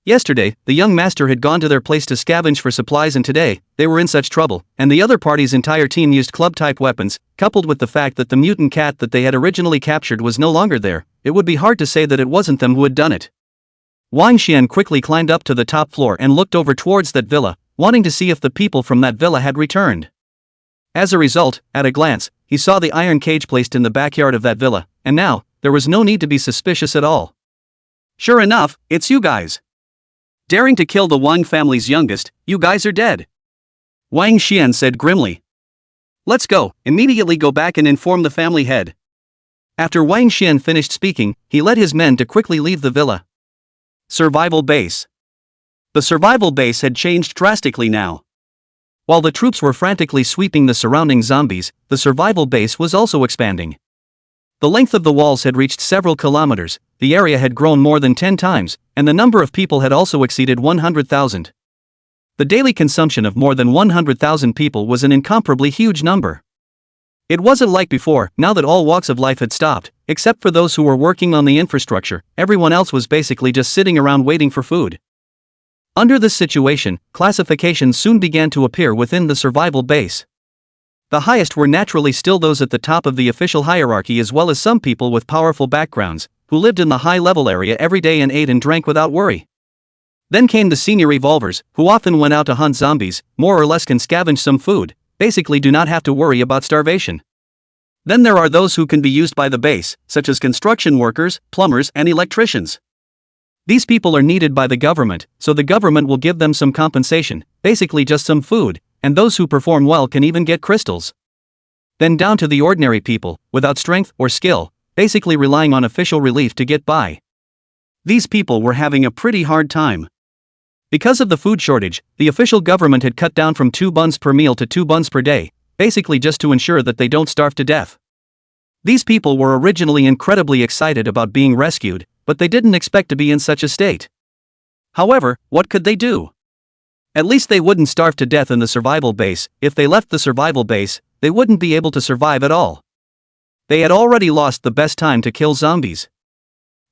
Yesterday, the young master had gone to their place to scavenge for supplies, and today, they were in such trouble, and the other party's entire team used club-type weapons, coupled with the fact that the mutant cat that they had originally captured was no longer there. It would be hard to say that it wasn't them who had done it. Wang Xian quickly climbed up to the top floor and looked over towards that villa, wanting to see if the people from that villa had returned. As a result, at a glance, he saw the iron cage placed in the backyard of that villa, and now, there was no need to be suspicious at all. Sure enough, it's you guys. Daring to kill the Wang family's youngest, you guys are dead. Wang Xian said grimly. Let's go, immediately go back and inform the family head. After Wang Xian finished speaking, he led his men to quickly leave the villa. Survival base. The survival base had changed drastically now. While the troops were frantically sweeping the surrounding zombies, the survival base was also expanding. The length of the walls had reached several kilometers, the area had grown more than 10 times, and the number of people had also exceeded 100,000. The daily consumption of more than 100,000 people was an incomparably huge number. It wasn't like before, now that all walks of life had stopped, except for those who were working on the infrastructure, everyone else was basically just sitting around waiting for food. Under this situation, classifications soon began to appear within the survival base. The highest were naturally still those at the top of the official hierarchy, as well as some people with powerful backgrounds, who lived in the high-level area every day and ate and drank without worry. Then came the senior evolvers, who often went out to hunt zombies, more or less can scavenge some food, basically do not have to worry about starvation. Then there are those who can be used by the base, such as construction workers, plumbers, and electricians. These people are needed by the government, so the government will give them some compensation, basically just some food, and those who perform well can even get crystals. Then down to the ordinary people, without strength or skill, basically relying on official relief to get by. These people were having a pretty hard time. Because of the food shortage, the official government had cut down from 2 buns per meal to 2 buns per day, basically just to ensure that they don't starve to death. These people were originally incredibly excited about being rescued, but they didn't expect to be in such a state. However, what could they do? At least they wouldn't starve to death in the survival base. If they left the survival base, they wouldn't be able to survive at all. They had already lost the best time to kill zombies.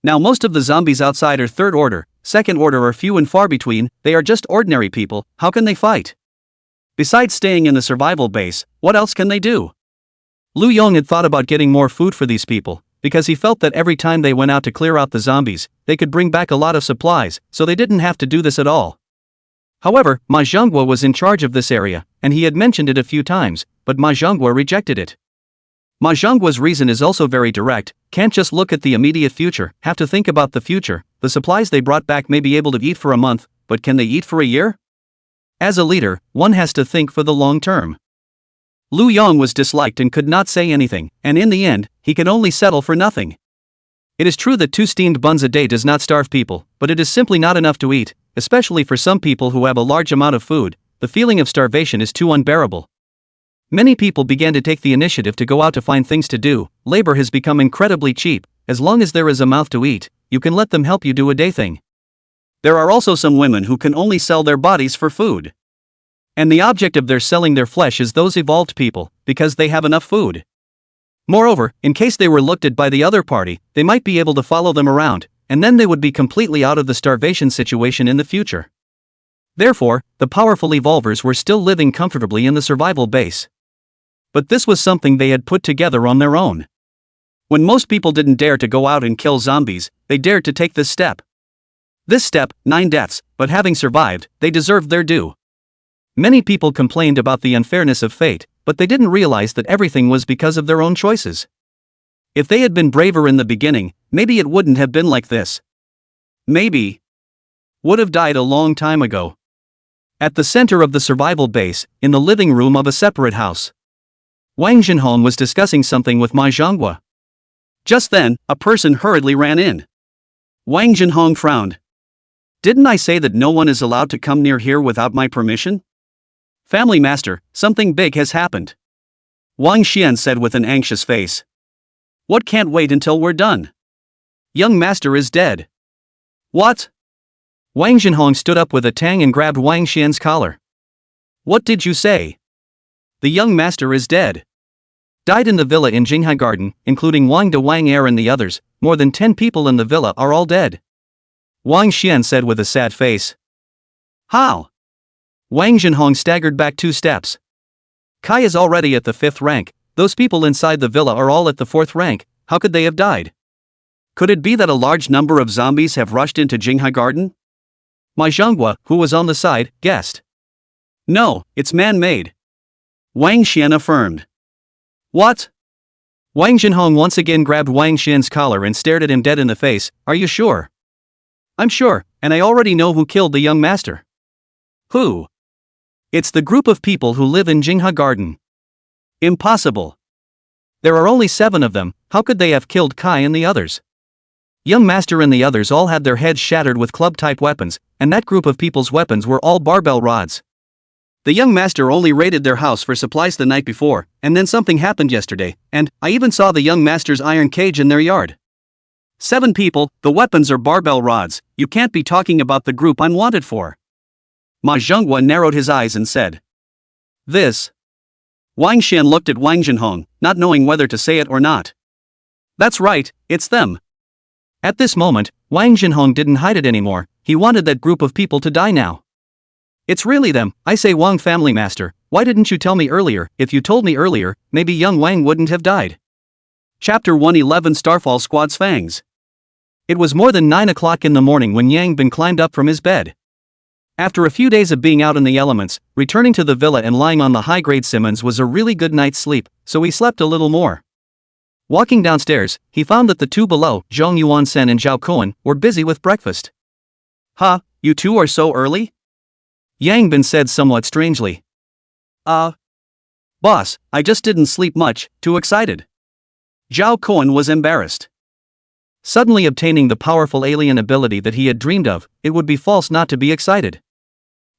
Now most of the zombies outside are third order, second order are few and far between, they are just ordinary people, how can they fight? Besides staying in the survival base, what else can they do? Lu Yong had thought about getting more food for these people, because he felt that every time they went out to clear out the zombies, they could bring back a lot of supplies, so they didn't have to do this at all. However, Ma Zhonghua was in charge of this area, and he had mentioned it a few times, but Ma Zhonghua rejected it. Ma Zhonghua's reason is also very direct, can't just look at the immediate future, have to think about the future. The supplies they brought back may be able to eat for a month, but can they eat for a year? As a leader, one has to think for the long term. Lu Yong was disliked and could not say anything, and in the end, he could only settle for nothing. It is true that 2 steamed buns a day does not starve people, but it is simply not enough to eat, especially for some people who have a large amount of food. The feeling of starvation is too unbearable. Many people began to take the initiative to go out to find things to do. Labor has become incredibly cheap. As long as there is a mouth to eat, you can let them help you do a day thing. There are also some women who can only sell their bodies for food. And the object of their selling their flesh is those evolved people, because they have enough food. Moreover, in case they were looked at by the other party, they might be able to follow them around, and then they would be completely out of the starvation situation in the future. Therefore, the powerful evolvers were still living comfortably in the survival base. But this was something they had put together on their own. When most people didn't dare to go out and kill zombies, they dared to take this step. This step, 9 deaths, but having survived, they deserved their due. Many people complained about the unfairness of fate, but they didn't realize that everything was because of their own choices. If they had been braver in the beginning, maybe it wouldn't have been like this. Maybe would have died a long time ago. At the center of the survival base, in the living room of a separate house, Wang Jinhong was discussing something with Manhwa. Just then, a person hurriedly ran in. Wang Jinhong frowned. Didn't I say that no one is allowed to come near here without my permission? Family master, something big has happened. Wang Xian said with an anxious face. What can't wait until we're done? Young master is dead. What? Wang Jinhong stood up with a tang and grabbed Wang Xian's collar. What did you say? The young master is dead. Died in the villa in Jinghai Garden, including Wang De, Wang Er and the others. More than 10 people in the villa are all dead. Wang Xian said with a sad face. How? Wang Jinhong staggered back 2 steps. Kai is already at the 5th rank, those people inside the villa are all at the 4th rank, how could they have died? Could it be that a large number of zombies have rushed into Jinghai Garden? My Zhonghua, who was on the side, guessed. No, it's man-made. Wang Xian affirmed. What? Wang Jinhong once again grabbed Wang Xian's collar and stared at him dead in the face. Are you sure? I'm sure, and I already know who killed the young master. Who? It's the group of people who live in Jinghai Garden. Impossible. There are only 7 of them, how could they have killed Kai and the others? Young master and the others all had their heads shattered with club-type weapons, and that group of people's weapons were all barbell rods. The young master only raided their house for supplies the night before, and then something happened yesterday, and I even saw the young master's iron cage in their yard. 7 people, the weapons are barbell rods, you can't be talking about the group I'm wanted for. Ma Zhonghua narrowed his eyes and said. This. Wang Xian looked at Wang Jinhong, not knowing whether to say it or not. That's right, it's them. At this moment, Wang Jinhong didn't hide it anymore, he wanted that group of people to die now. It's really them, I say Wang family master, why didn't you tell me earlier? If you told me earlier, maybe young Wang wouldn't have died. Chapter 111 Starfall Squad's Fangs. It was more than 9 o'clock in the morning when Yang Bin climbed up from his bed. After a few days of being out in the elements, returning to the villa and lying on the high-grade Simmons was a really good night's sleep, so he slept a little more. Walking downstairs, he found that the 2 below, Zhong Yuan-sen and Zhao Koan, were busy with breakfast. Huh, you 2 are so early? Yang Bin said somewhat strangely. Boss, I just didn't sleep much, too excited. Zhao Koan was embarrassed. Suddenly obtaining the powerful alien ability that he had dreamed of, it would be false not to be excited.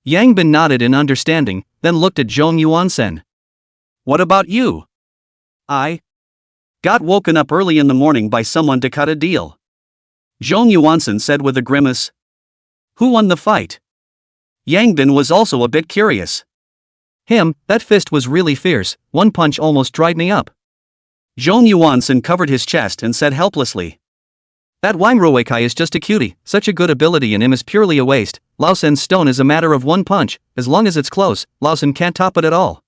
Yang Bin nodded in understanding, then looked at Zhong Yuan-sen. What about you? I got woken up early in the morning by someone to cut a deal. Zhong Yuan-sen said with a grimace. Who won the fight? Yang Bin was also a bit curious. Him, that fist was really fierce, one punch almost dried me up. Zhong Yuan-sen covered his chest and said helplessly. That Wang Ruikai is just a cutie, such a good ability in him is purely a waste. Lao Sen's stone is a matter of one punch, as long as it's close, Lao Sen can't top it at all.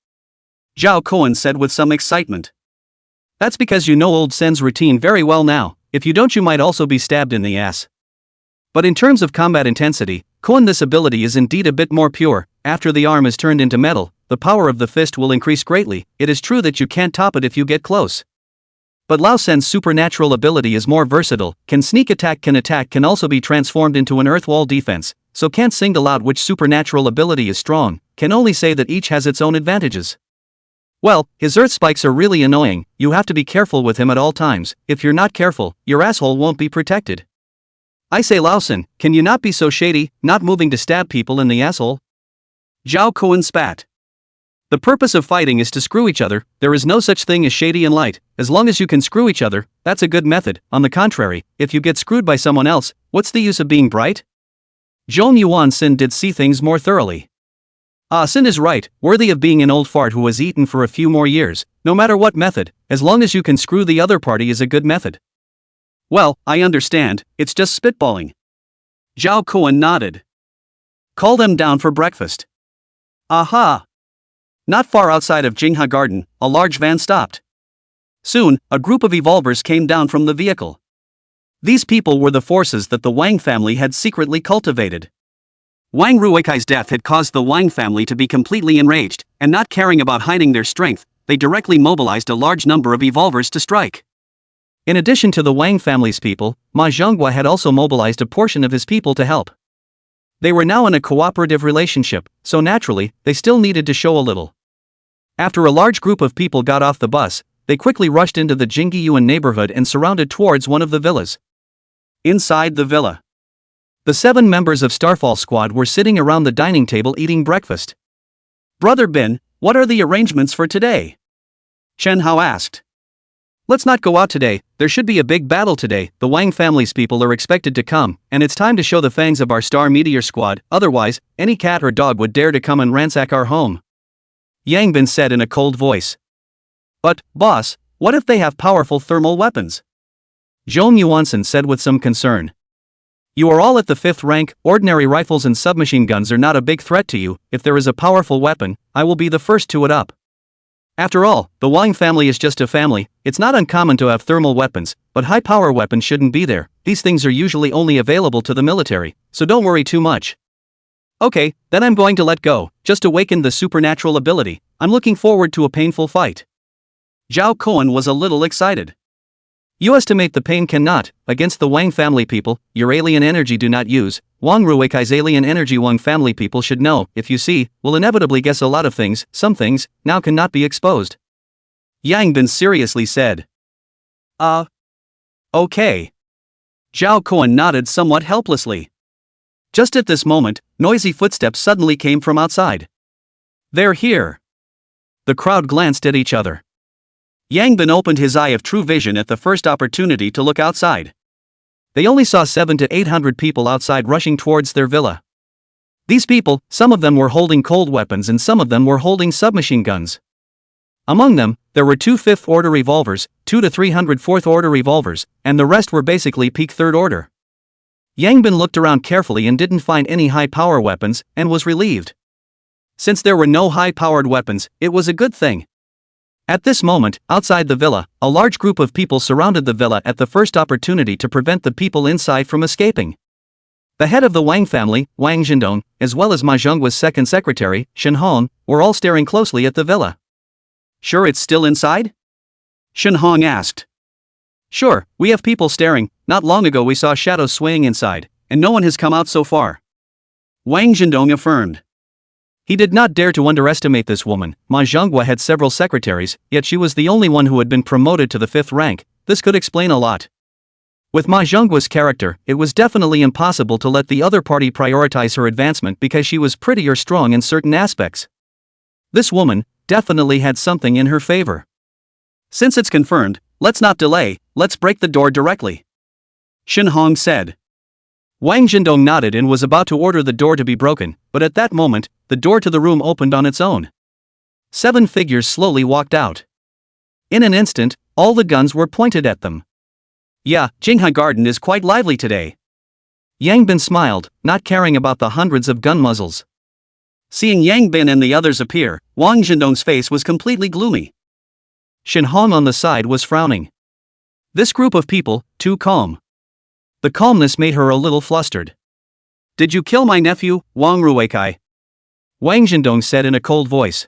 Zhao Koan said with some excitement. That's because you know old Sen's routine very well now, if you don't you might also be stabbed in the ass. But in terms of combat intensity, Koan this ability is indeed a bit more pure, after the arm is turned into metal, the power of the fist will increase greatly, it is true that you can't top it if you get close. But Lao Sen's supernatural ability is more versatile, can attack can also be transformed into an earth wall defense, so can't single out which supernatural ability is strong, can only say that each has its own advantages. Well, his earth spikes are really annoying, you have to be careful with him at all times, if you're not careful, your asshole won't be protected. I say Lao Sen, can you not be so shady, not moving to stab people in the asshole? Zhao Koan spat. The purpose of fighting is to screw each other, there is no such thing as shady and light, as long as you can screw each other, that's a good method, on the contrary, if you get screwed by someone else, what's the use of being bright? Zhong Yuan-sen did see things more thoroughly. Sin is right, worthy of being an old fart who has eaten for a few more years, no matter what method, as long as you can screw the other party is a good method. Well, I understand, it's just spitballing. Zhao Kuan nodded. Call them down for breakfast. Aha! Not far outside of Jingha Garden, a large van stopped. Soon, a group of evolvers came down from the vehicle. These people were the forces that the Wang family had secretly cultivated. Wang Rueikai's death had caused the Wang family to be completely enraged, and not caring about hiding their strength, they directly mobilized a large number of evolvers to strike. In addition to the Wang family's people, Ma Zhonghua had also mobilized a portion of his people to help. They were now in a cooperative relationship, so naturally, they still needed to show a little. After a large group of people got off the bus, they quickly rushed into the Jingyuan neighborhood and surrounded towards one of the villas. Inside the villa, the 7 members of Starfall Squad were sitting around the dining table eating breakfast. Brother Bin, what are the arrangements for today? Chen Hao asked. Let's not go out today, there should be a big battle today, the Wang family's people are expected to come, and it's time to show the fangs of our Star Meteor Squad, otherwise, any cat or dog would dare to come and ransack our home. Yang Bin said in a cold voice. But, boss, what if they have powerful thermal weapons? Zhong Yuansen said with some concern. You are all at the 5th rank, ordinary rifles and submachine guns are not a big threat to you, if there is a powerful weapon, I will be the first to it up. After all, the Wang family is just a family, it's not uncommon to have thermal weapons, but high-power weapons shouldn't be there, these things are usually only available to the military, so don't worry too much. Okay, then I'm going to let go, just awaken the supernatural ability, I'm looking forward to a painful fight. Zhao Kuan was a little excited. You estimate the pain cannot, against the Wang family people, your alien energy do not use, Wang Rueikai's alien energy Wang family people should know, if you see, will inevitably guess a lot of things, some things, now cannot be exposed. Yang Bin seriously said. Okay. Zhao Kuan nodded somewhat helplessly. Just at this moment, noisy footsteps suddenly came from outside. They're here. The crowd glanced at each other. Yang Bin opened his eye of true vision at the first opportunity to look outside. They only saw 700 to 800 people outside rushing towards their villa. These people, some of them were holding cold weapons and some of them were holding submachine guns. Among them, there were 2 5th order revolvers, 2 to 300 4th order revolvers, and the rest were basically peak 3rd order. Yang Bin looked around carefully and didn't find any high-power weapons, and was relieved. Since there were no high-powered weapons, it was a good thing. At this moment, outside the villa, a large group of people surrounded the villa at the first opportunity to prevent the people inside from escaping. The head of the Wang family, Wang Zhendong, as well as Ma Zhonghua's second secretary, Shen Hong, were all staring closely at the villa. Sure it's still inside? Shen Hong asked. Sure, we have people staring, not long ago we saw shadows swaying inside, and no one has come out so far. Wang Zhendong affirmed. He did not dare to underestimate this woman. Ma Zhonghua had several secretaries, yet she was the only one who had been promoted to the 5th rank, this could explain a lot. With Ma Zhonghua's character, it was definitely impossible to let the other party prioritize her advancement because she was pretty or strong in certain aspects. This woman definitely had something in her favor. Since it's confirmed, let's not delay, let's break the door directly. Shen Hong said. Wang Zhendong nodded and was about to order the door to be broken, but at that moment, the door to the room opened on its own. 7 figures slowly walked out. In an instant, all the guns were pointed at them. Yeah, Jingha Garden is quite lively today. Yang Bin smiled, not caring about the hundreds of gun muzzles. Seeing Yang Bin and the others appear, Wang Zhendong's face was completely gloomy. Shen Hong on the side was frowning. This group of people, too calm. The calmness made her a little flustered. Did you kill my nephew, Wang Rueikai? Wang Zhendong said in a cold voice.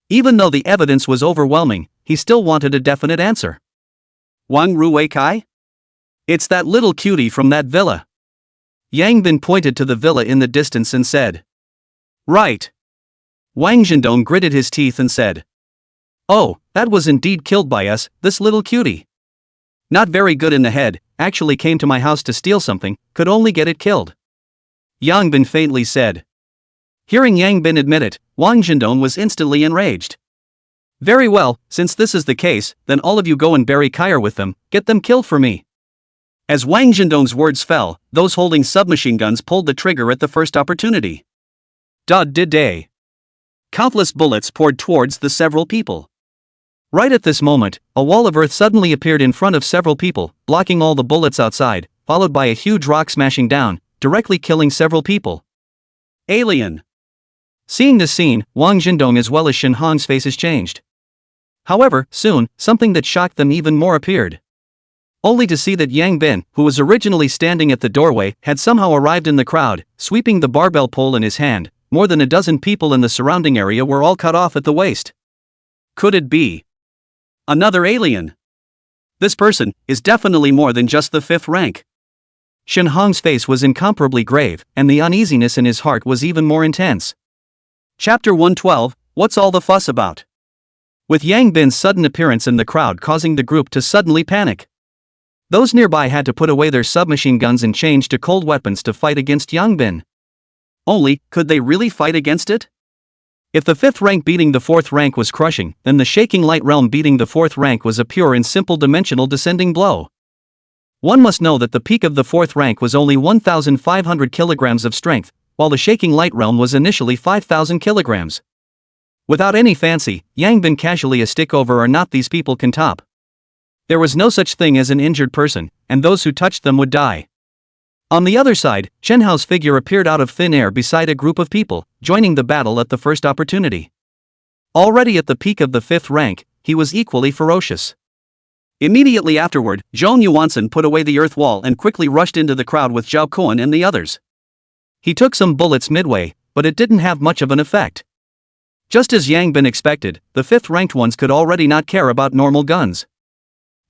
Even though the evidence was overwhelming, he still wanted a definite answer. Wang Rueikai? It's that little cutie from that villa. Yang Bin pointed to the villa in the distance and said. Right. Wang Zhendong gritted his teeth and said. Oh, that was indeed killed by us, this little cutie. Not very good in the head, actually came to my house to steal something, could only get it killed. Yang Bin faintly said. Hearing Yang Bin admit it, Wang Zhendong was instantly enraged. Very well, since this is the case, then all of you go and bury Kair with them, get them killed for me. As Wang Zhendong's words fell, those holding submachine guns pulled the trigger at the first opportunity. Did day. Countless bullets poured towards the several people. Right at this moment, a wall of earth suddenly appeared in front of several people, blocking all the bullets outside, followed by a huge rock smashing down, directly killing several people. Alien. Seeing this scene, Wang Jindong as well as Shen Hong's faces changed. However, soon, something that shocked them even more appeared. Only to see that Yang Bin, who was originally standing at the doorway, had somehow arrived in the crowd, sweeping the barbell pole in his hand. More than a dozen people in the surrounding area were all cut off at the waist. Could it be another alien? This person is definitely more than just the 5th rank. Shen Hong's face was incomparably grave, and the uneasiness in his heart was even more intense. Chapter 112, What's all the fuss about? With Yang Bin's sudden appearance in the crowd causing the group to suddenly panic. Those nearby had to put away their submachine guns and change to cold weapons to fight against Yang Bin. Only, could they really fight against it? If the 5th rank beating the 4th rank was crushing, then the shaking light realm beating the 4th rank was a pure and simple dimensional descending blow. One must know that the peak of the 4th rank was only 1,500 kilograms of strength, while the shaking light realm was initially 5,000 kilograms. Without any fancy, Yang Bin casually a stick over or not these people can top. There was no such thing as an injured person, and those who touched them would die. On the other side, Chen Hao's figure appeared out of thin air beside a group of people, joining the battle at the first opportunity. Already at the peak of the 5th rank, he was equally ferocious. Immediately afterward, Zhong Yuansen put away the earth wall and quickly rushed into the crowd with Zhao Kuan and the others. He took some bullets midway, but it didn't have much of an effect. Just as Yang Bin expected, the 5th ranked ones could already not care about normal guns.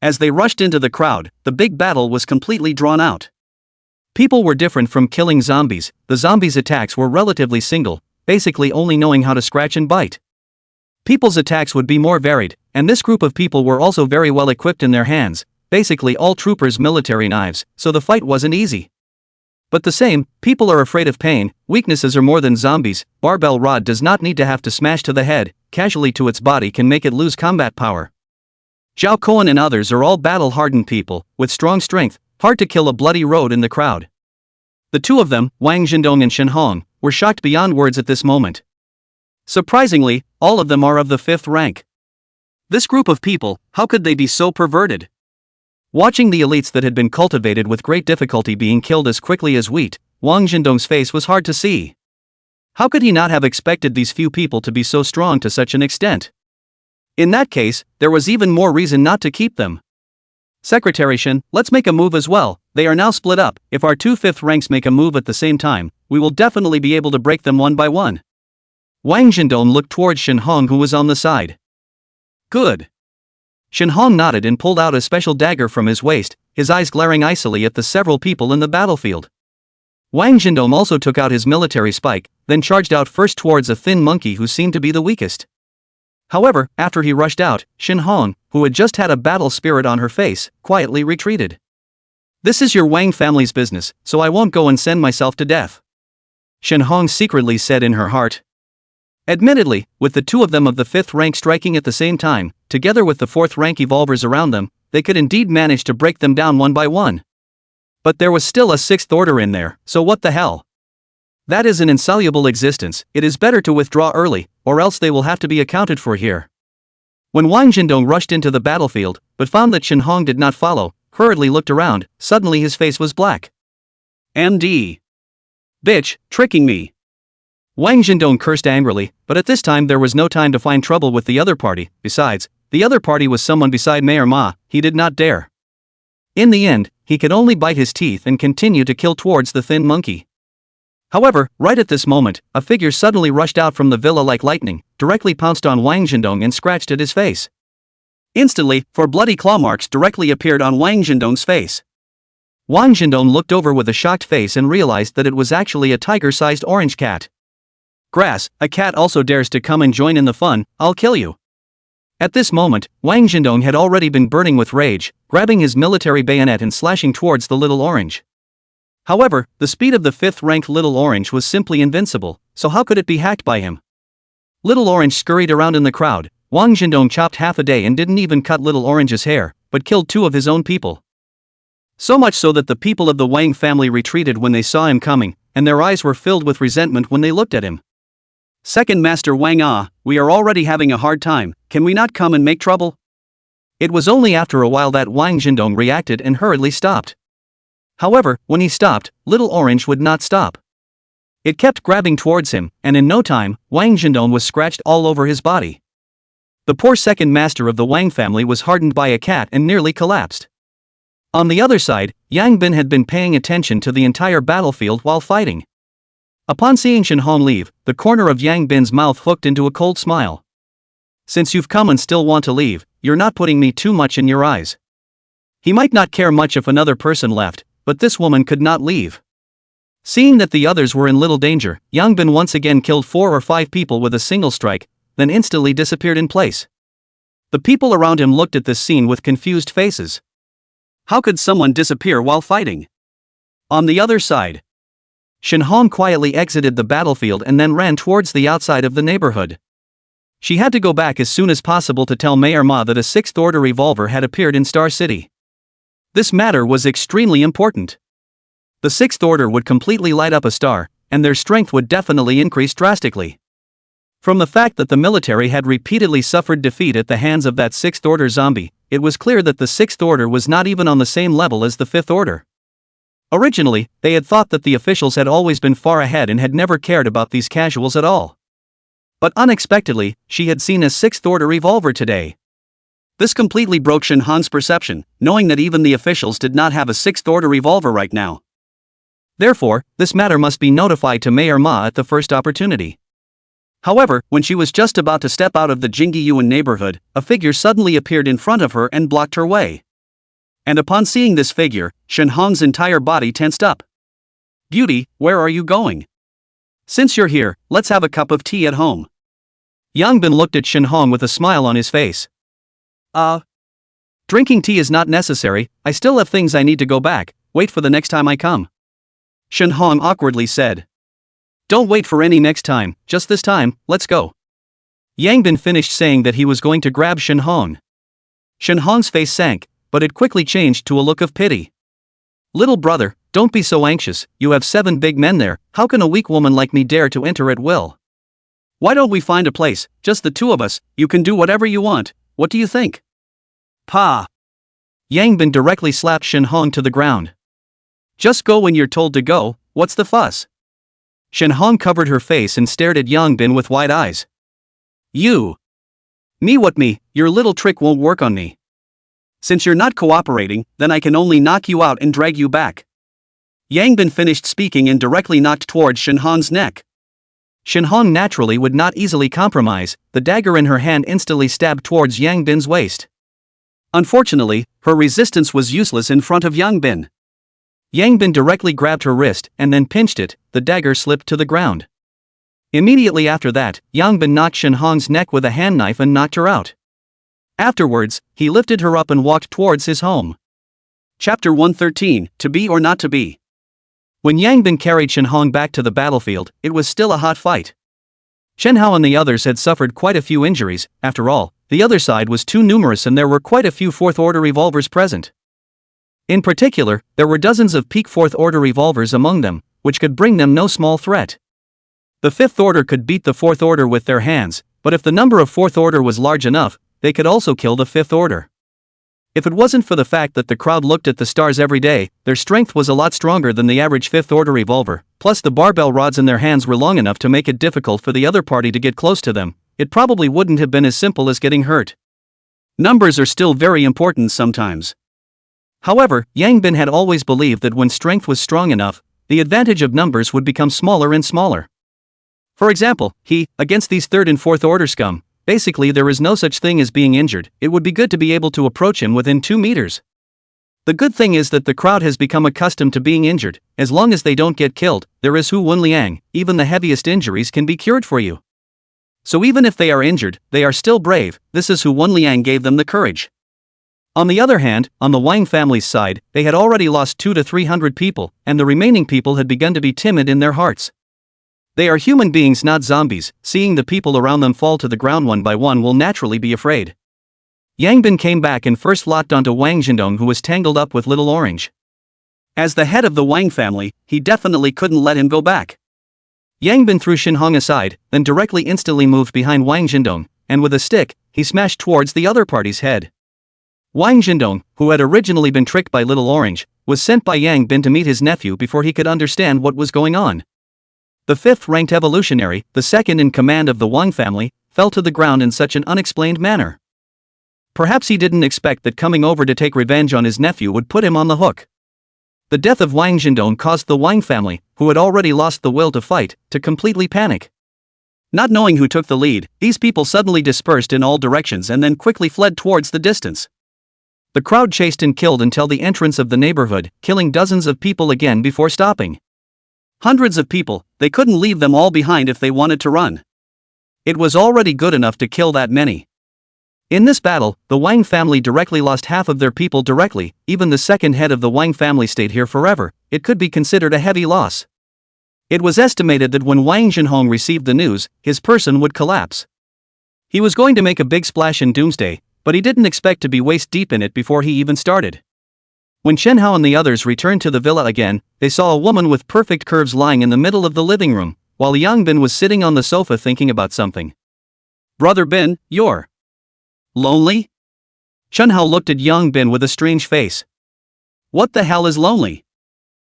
As they rushed into the crowd, the big battle was completely drawn out. People were different from killing zombies. The zombies' attacks were relatively single, basically only knowing how to scratch and bite. People's attacks would be more varied, and this group of people were also very well equipped in their hands, basically all troopers' military knives, so the fight wasn't easy. But the same, people are afraid of pain, weaknesses are more than zombies. Barbell rod does not need to have to smash to the head, casually to its body can make it lose combat power. Zhao Kuan and others are all battle-hardened people, with strong strength, hard to kill a bloody road in the crowd. The two of them, Wang Jindong and Shen Hong, were shocked beyond words at this moment. Surprisingly, all of them are of the 5th rank. This group of people, how could they be so perverted? Watching the elites that had been cultivated with great difficulty being killed as quickly as wheat, Wang Jindong's face was hard to see. How could he not have expected these few people to be so strong to such an extent? In that case, there was even more reason not to keep them. Secretary Shen, let's make a move as well. They are now split up. If our two 5th ranks make a move at the same time, we will definitely be able to break them one by one. Wang Jindong looked towards Shen Hong who was on the side. Good. Shen Hong nodded and pulled out a special dagger from his waist, his eyes glaring icily at the several people in the battlefield. Wang Jindong also took out his military spike, then charged out first towards a thin monkey who seemed to be the weakest. However, after he rushed out, Shen Hong, who had just had a battle spirit on her face, quietly retreated. This is your Wang family's business, so I won't go and send myself to death. Shen Hong secretly said in her heart. Admittedly, with the two of them of the 5th rank striking at the same time, together with the 4th rank evolvers around them, they could indeed manage to break them down one by one. But there was still a 6th order in there, so what the hell? That is an insoluble existence. It is better to withdraw early, or else they will have to be accounted for here. When Wang Jindong rushed into the battlefield, but found that Shen Hong did not follow, hurriedly looked around, suddenly his face was black. MD. Bitch, tricking me. Wang Jindong cursed angrily, but at this time there was no time to find trouble with the other party. Besides, the other party was someone beside Mayor Ma. He did not dare. In the end, he could only bite his teeth and continue to kill towards the thin monkey. However, right at this moment, a figure suddenly rushed out from the villa like lightning, directly pounced on Wang Jindong and scratched at his face. Instantly, 4 bloody claw marks directly appeared on Wang Jindong's face. Wang Jindong looked over with a shocked face and realized that it was actually a tiger-sized orange cat. Grass, a cat also dares to come and join in the fun, I'll kill you. At this moment, Wang Jindong had already been burning with rage, grabbing his military bayonet and slashing towards the little orange. However, the speed of the 5th rank Little Orange was simply invincible, so how could it be hacked by him? Little Orange scurried around in the crowd. Wang Jindong chopped half a day and didn't even cut Little Orange's hair, but killed 2 of his own people. So much so that the people of the Wang family retreated when they saw him coming, and their eyes were filled with resentment when they looked at him. Second Master Wang we are already having a hard time. can we not come and make trouble? It was only after a while that Wang Zhendong reacted and hurriedly stopped. However, when he stopped, Little Orange would not stop. It kept grabbing towards him, and in no time, Wang Zhendong was scratched all over his body. The poor second master of the Wang family was hardened by a cat and nearly collapsed. On the other side, Yang Bin had been paying attention to the entire battlefield while fighting. Upon seeing Shen Hong leave, the corner of Yang Bin's mouth hooked into a cold smile. Since you've come and still want to leave, you're not putting me too much in your eyes. He might not care much if another person left, but this woman could not leave. Seeing that the others were in little danger, Yang Bin once again killed 4 or 5 people with a single strike, then instantly disappeared in place. The people around him looked at this scene with confused faces. How could someone disappear while fighting? On the other side, Shen Hong quietly exited the battlefield and then ran towards the outside of the neighborhood. She had to go back as soon as possible to tell Mayor Ma that a 6th order revolver had appeared in Star City. This matter was extremely important. The 6th order would completely light up a star, and their strength would definitely increase drastically. From the fact that the military had repeatedly suffered defeat at the hands of that 6th order zombie, it was clear that the 6th order was not even on the same level as the 5th order. Originally, they had thought that the officials had always been far ahead and had never cared about these casuals at all. But unexpectedly, she had seen a 6th order revolver today. This completely broke Shen Hong's perception, knowing that even the officials did not have a 6th order revolver right now. Therefore, this matter must be notified to Mayor Ma at the first opportunity. However, when she was just about to step out of the Jingyuan neighborhood, a figure suddenly appeared in front of her and blocked her way. And upon seeing this figure, Shen Hong's entire body tensed up. Beauty, where are you going? Since you're here, let's have a cup of tea at home. Yang Bin looked at Shen Hong with a smile on his face. Drinking tea is not necessary, I still have things I need to go back, wait for the next time I come. Shen Hong awkwardly said. Don't wait for any next time, just this time, let's go. Yang Bin finished saying that he was going to grab Shen Hong. Shen Hong's face sank, but it quickly changed to a look of pity. Little brother, don't be so anxious, you have 7 big men there, how can a weak woman like me dare to enter at will? Why don't we find a place, just the 2 of us, you can do whatever you want, what do you think? Pa! Yang Bin directly slapped Shen Hong to the ground. Just go when you're told to go, what's the fuss? Shen Hong covered her face and stared at Yang Bin with wide eyes. You! Me what me, your little trick won't work on me. Since you're not cooperating, then I can only knock you out and drag you back. Yang Bin finished speaking and directly knocked towards Shen Hong's neck. Shen Hong naturally would not easily compromise, the dagger in her hand instantly stabbed towards Yang Bin's waist. Unfortunately, her resistance was useless in front of Yang Bin. Yang Bin directly grabbed her wrist and then pinched it, the dagger slipped to the ground. Immediately after that, Yang Bin knocked Shen Hong's neck with a hand knife and knocked her out. Afterwards, he lifted her up and walked towards his home. Chapter 113, To Be or Not to Be. When Yang Bin carried Shen Hong back to the battlefield, it was still a hot fight. Shen Hao and the others had suffered quite a few injuries, after all, the other side was too numerous and there were quite a few 4th order revolvers present. In particular, there were dozens of peak 4th order revolvers among them, which could bring them no small threat. The 5th order could beat the 4th order with their hands, but if the number of 4th order was large enough, they could also kill the 5th order. If it wasn't for the fact that the crowd looked at the stars every day, their strength was a lot stronger than the average 5th order revolver, plus the barbell rods in their hands were long enough to make it difficult for the other party to get close to them, it probably wouldn't have been as simple as getting hurt. Numbers are still very important sometimes. However, Yang Bin had always believed that when strength was strong enough, the advantage of numbers would become smaller and smaller. For example, against these 3rd and 4th order scum, basically there is no such thing as being injured, it would be good to be able to approach him within 2 meters. The good thing is that the crowd has become accustomed to being injured, as long as they don't get killed, there is Hu Wenliang, even the heaviest injuries can be cured for you. So even if they are injured, they are still brave, this is Hu Wenliang gave them the courage. On the other hand, on the Wang family's side, they had already lost 200 to 300 people, and the remaining people had begun to be timid in their hearts. They are human beings, not zombies, seeing the people around them fall to the ground one by one will naturally be afraid. Yang Bin came back and first locked onto Wang Zhendong, who was tangled up with Little Orange. As the head of the Wang family, he definitely couldn't let him go back. Yang Bin threw Shen Hong aside, then directly instantly moved behind Wang Zhendong, and with a stick, he smashed towards the other party's head. Wang Jindong, who had originally been tricked by Little Orange, was sent by Yang Bin to meet his nephew before he could understand what was going on. The fifth-ranked evolutionary, the second in command of the Wang family, fell to the ground in such an unexplained manner. Perhaps he didn't expect that coming over to take revenge on his nephew would put him on the hook. The death of Wang Jindong caused the Wang family, who had already lost the will to fight, to completely panic. Not knowing who took the lead, these people suddenly dispersed in all directions and then quickly fled towards the distance. The crowd chased and killed until the entrance of the neighborhood, killing dozens of people again before stopping. Hundreds of people, they couldn't leave them all behind if they wanted to run. It was already good enough to kill that many. In this battle, the Wang family directly lost half of their people directly. Even the second head of the Wang family stayed here forever. It could be considered a heavy loss. It was estimated that when Wang Jinhong received the news, his person would collapse. He was going to make a big splash in Doomsday, but he didn't expect to be waist deep in it before he even started. When Chen Hao and the others returned to the villa again, they saw a woman with perfect curves lying in the middle of the living room, while Yang Bin was sitting on the sofa thinking about something. "Brother Bin, you're lonely?" Chen Hao looked at Yang Bin with a strange face. "What the hell is lonely?"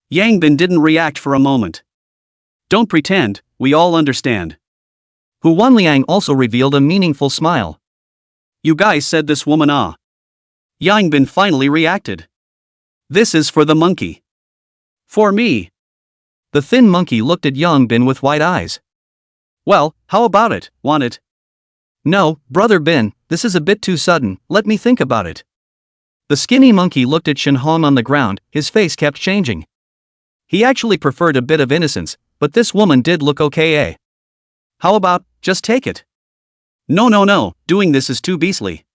Yang Bin didn't react for a moment. "Don't pretend, we all understand." Hu Wanliang also revealed a meaningful smile. "You guys said this woman Yang Bin finally reacted. "This is for the monkey." "For me." The thin monkey looked at Yang Bin with wide eyes. "Well, how about it, want it?" "No, Brother Bin, this is a bit too sudden, let me think about it." The skinny monkey looked at Shen Hong on the ground, his face kept changing. He actually preferred a bit of innocence, but this woman did look okay. "How about, just take it?" No, doing this is too beastly."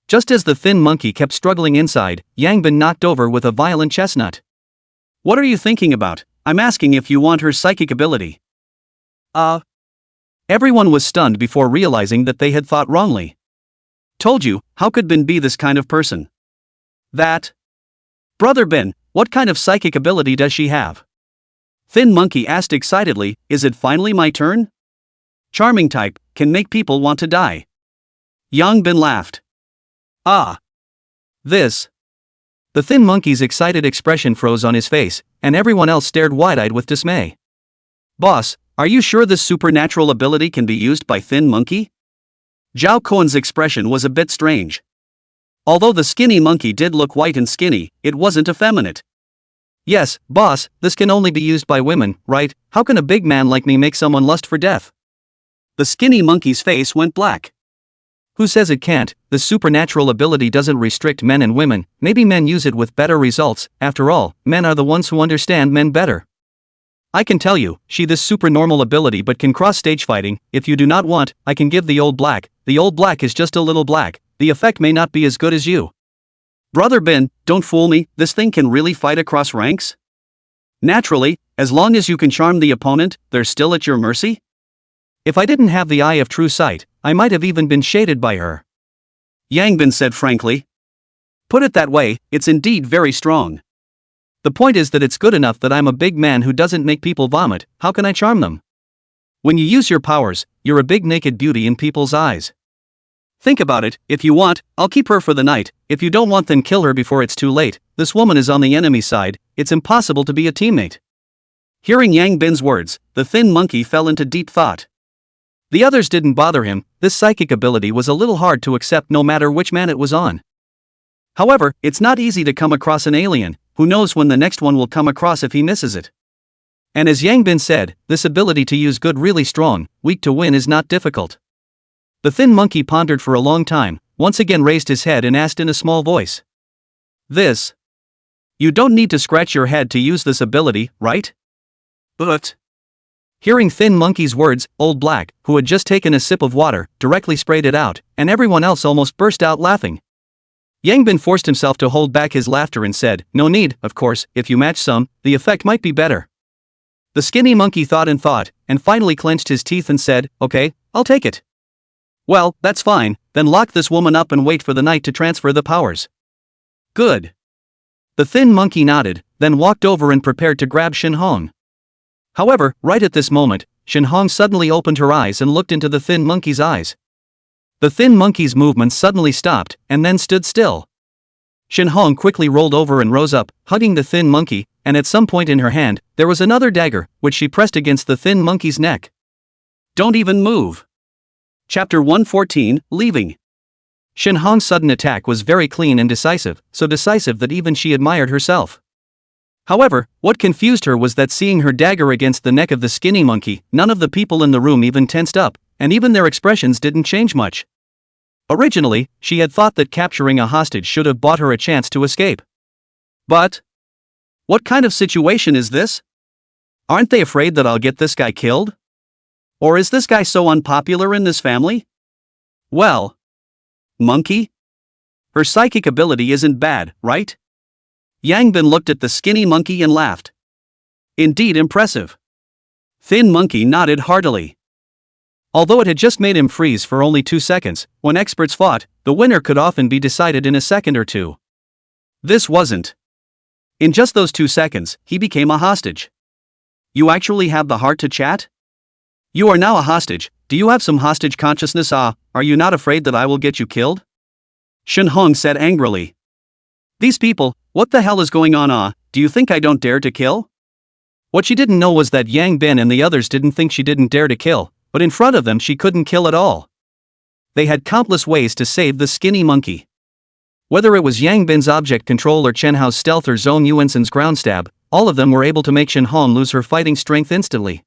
Just as the thin monkey kept struggling inside, Yang Bin knocked over with a violent chestnut. "What are you thinking about? I'm asking if you want her psychic ability." Everyone was stunned before realizing that they had thought wrongly. "Told you, how could Bin be this kind of person?" "That. Brother Bin, what kind of psychic ability does she have?" Thin monkey asked excitedly, "Is it finally my turn?" "Charming type, can make people want to die." Yang Bin laughed. This. The thin monkey's excited expression froze on his face, and everyone else stared wide-eyed with dismay. "Boss, are you sure this supernatural ability can be used by thin monkey?" Zhao Kuan's expression was a bit strange. Although the skinny monkey did look white and skinny, it wasn't effeminate. "Yes, boss, this can only be used by women, right? How can a big man like me make someone lust for death?" The skinny monkey's face went black. "Who says it can't? The supernatural ability doesn't restrict men and women, maybe men use it with better results, after all, men are the ones who understand men better. I can tell you, she this supernormal ability but can cross stage fighting. If you do not want, I can give the old black is just a little black, the effect may not be as good as you." "Brother Bin, don't fool me, this thing can really fight across ranks?" "Naturally, as long as you can charm the opponent, they're still at your mercy?" "If I didn't have the eye of true sight, I might have even been shaded by her," Yang Bin said frankly. "Put it that way, it's indeed very strong. The point is that it's good enough that I'm a big man who doesn't make people vomit. How can I charm them? When you use your powers, you're a big naked beauty in people's eyes. Think about it, if you want, I'll keep her for the night, if you don't want then kill her before it's too late. This woman is on the enemy side, it's impossible to be a teammate." Hearing Yang Bin's words, the thin monkey fell into deep thought. The others didn't bother him, this psychic ability was a little hard to accept no matter which man it was on. However, it's not easy to come across an alien, who knows when the next one will come across if he misses it. And as Yang Bin said, this ability to use good really strong, weak to win is not difficult. The thin monkey pondered for a long time, once again raised his head and asked in a small voice. "This. You don't need to scratch your head to use this ability, right?" "But." Hearing Thin Monkey's words, Old Black, who had just taken a sip of water, directly sprayed it out, and everyone else almost burst out laughing. Yang Bin forced himself to hold back his laughter and said, "No need, of course, if you match some, the effect might be better." The skinny monkey thought, and finally clenched his teeth and said, "Okay, I'll take it." "Well, that's fine, then lock this woman up and wait for the night to transfer the powers." "Good." The thin monkey nodded, then walked over and prepared to grab Shin Hong. However, right at this moment, Shin Hong suddenly opened her eyes and looked into the thin monkey's eyes. The thin monkey's movements suddenly stopped, and then stood still. Shinhong quickly rolled over and rose up, hugging the thin monkey, and at some point in her hand, there was another dagger, which she pressed against the thin monkey's neck. Don't even move. Chapter 114, Leaving. Shinhong's sudden attack was very clean and decisive, so decisive that even she admired herself. However, what confused her was that seeing her dagger against the neck of the skinny monkey, none of the people in the room even tensed up, and even their expressions didn't change much. Originally, she had thought that capturing a hostage should have bought her a chance to escape. But what kind of situation is this? Aren't they afraid that I'll get this guy killed? Or is this guy so unpopular in this family? Well, monkey? Her psychic ability isn't bad, right? Yang Bin looked at the skinny monkey and laughed. Indeed impressive. Thin monkey nodded heartily. Although it had just made him freeze for only 2 seconds, when experts fought, the winner could often be decided in a second or two. This wasn't. In just those 2 seconds, he became a hostage. You actually have the heart to chat? You are now a hostage. Do you have some hostage consciousness? Are you not afraid that I will get you killed? Shinhong said angrily. These people, what the hell is going on? Do you think I don't dare to kill? What she didn't know was that Yang Bin and the others didn't think she didn't dare to kill, but in front of them she couldn't kill at all. They had countless ways to save the skinny monkey. Whether it was Yang Bin's object control or Chen Hao's stealth or Zhong Yuansen's ground stab, all of them were able to make Shinhong lose her fighting strength instantly.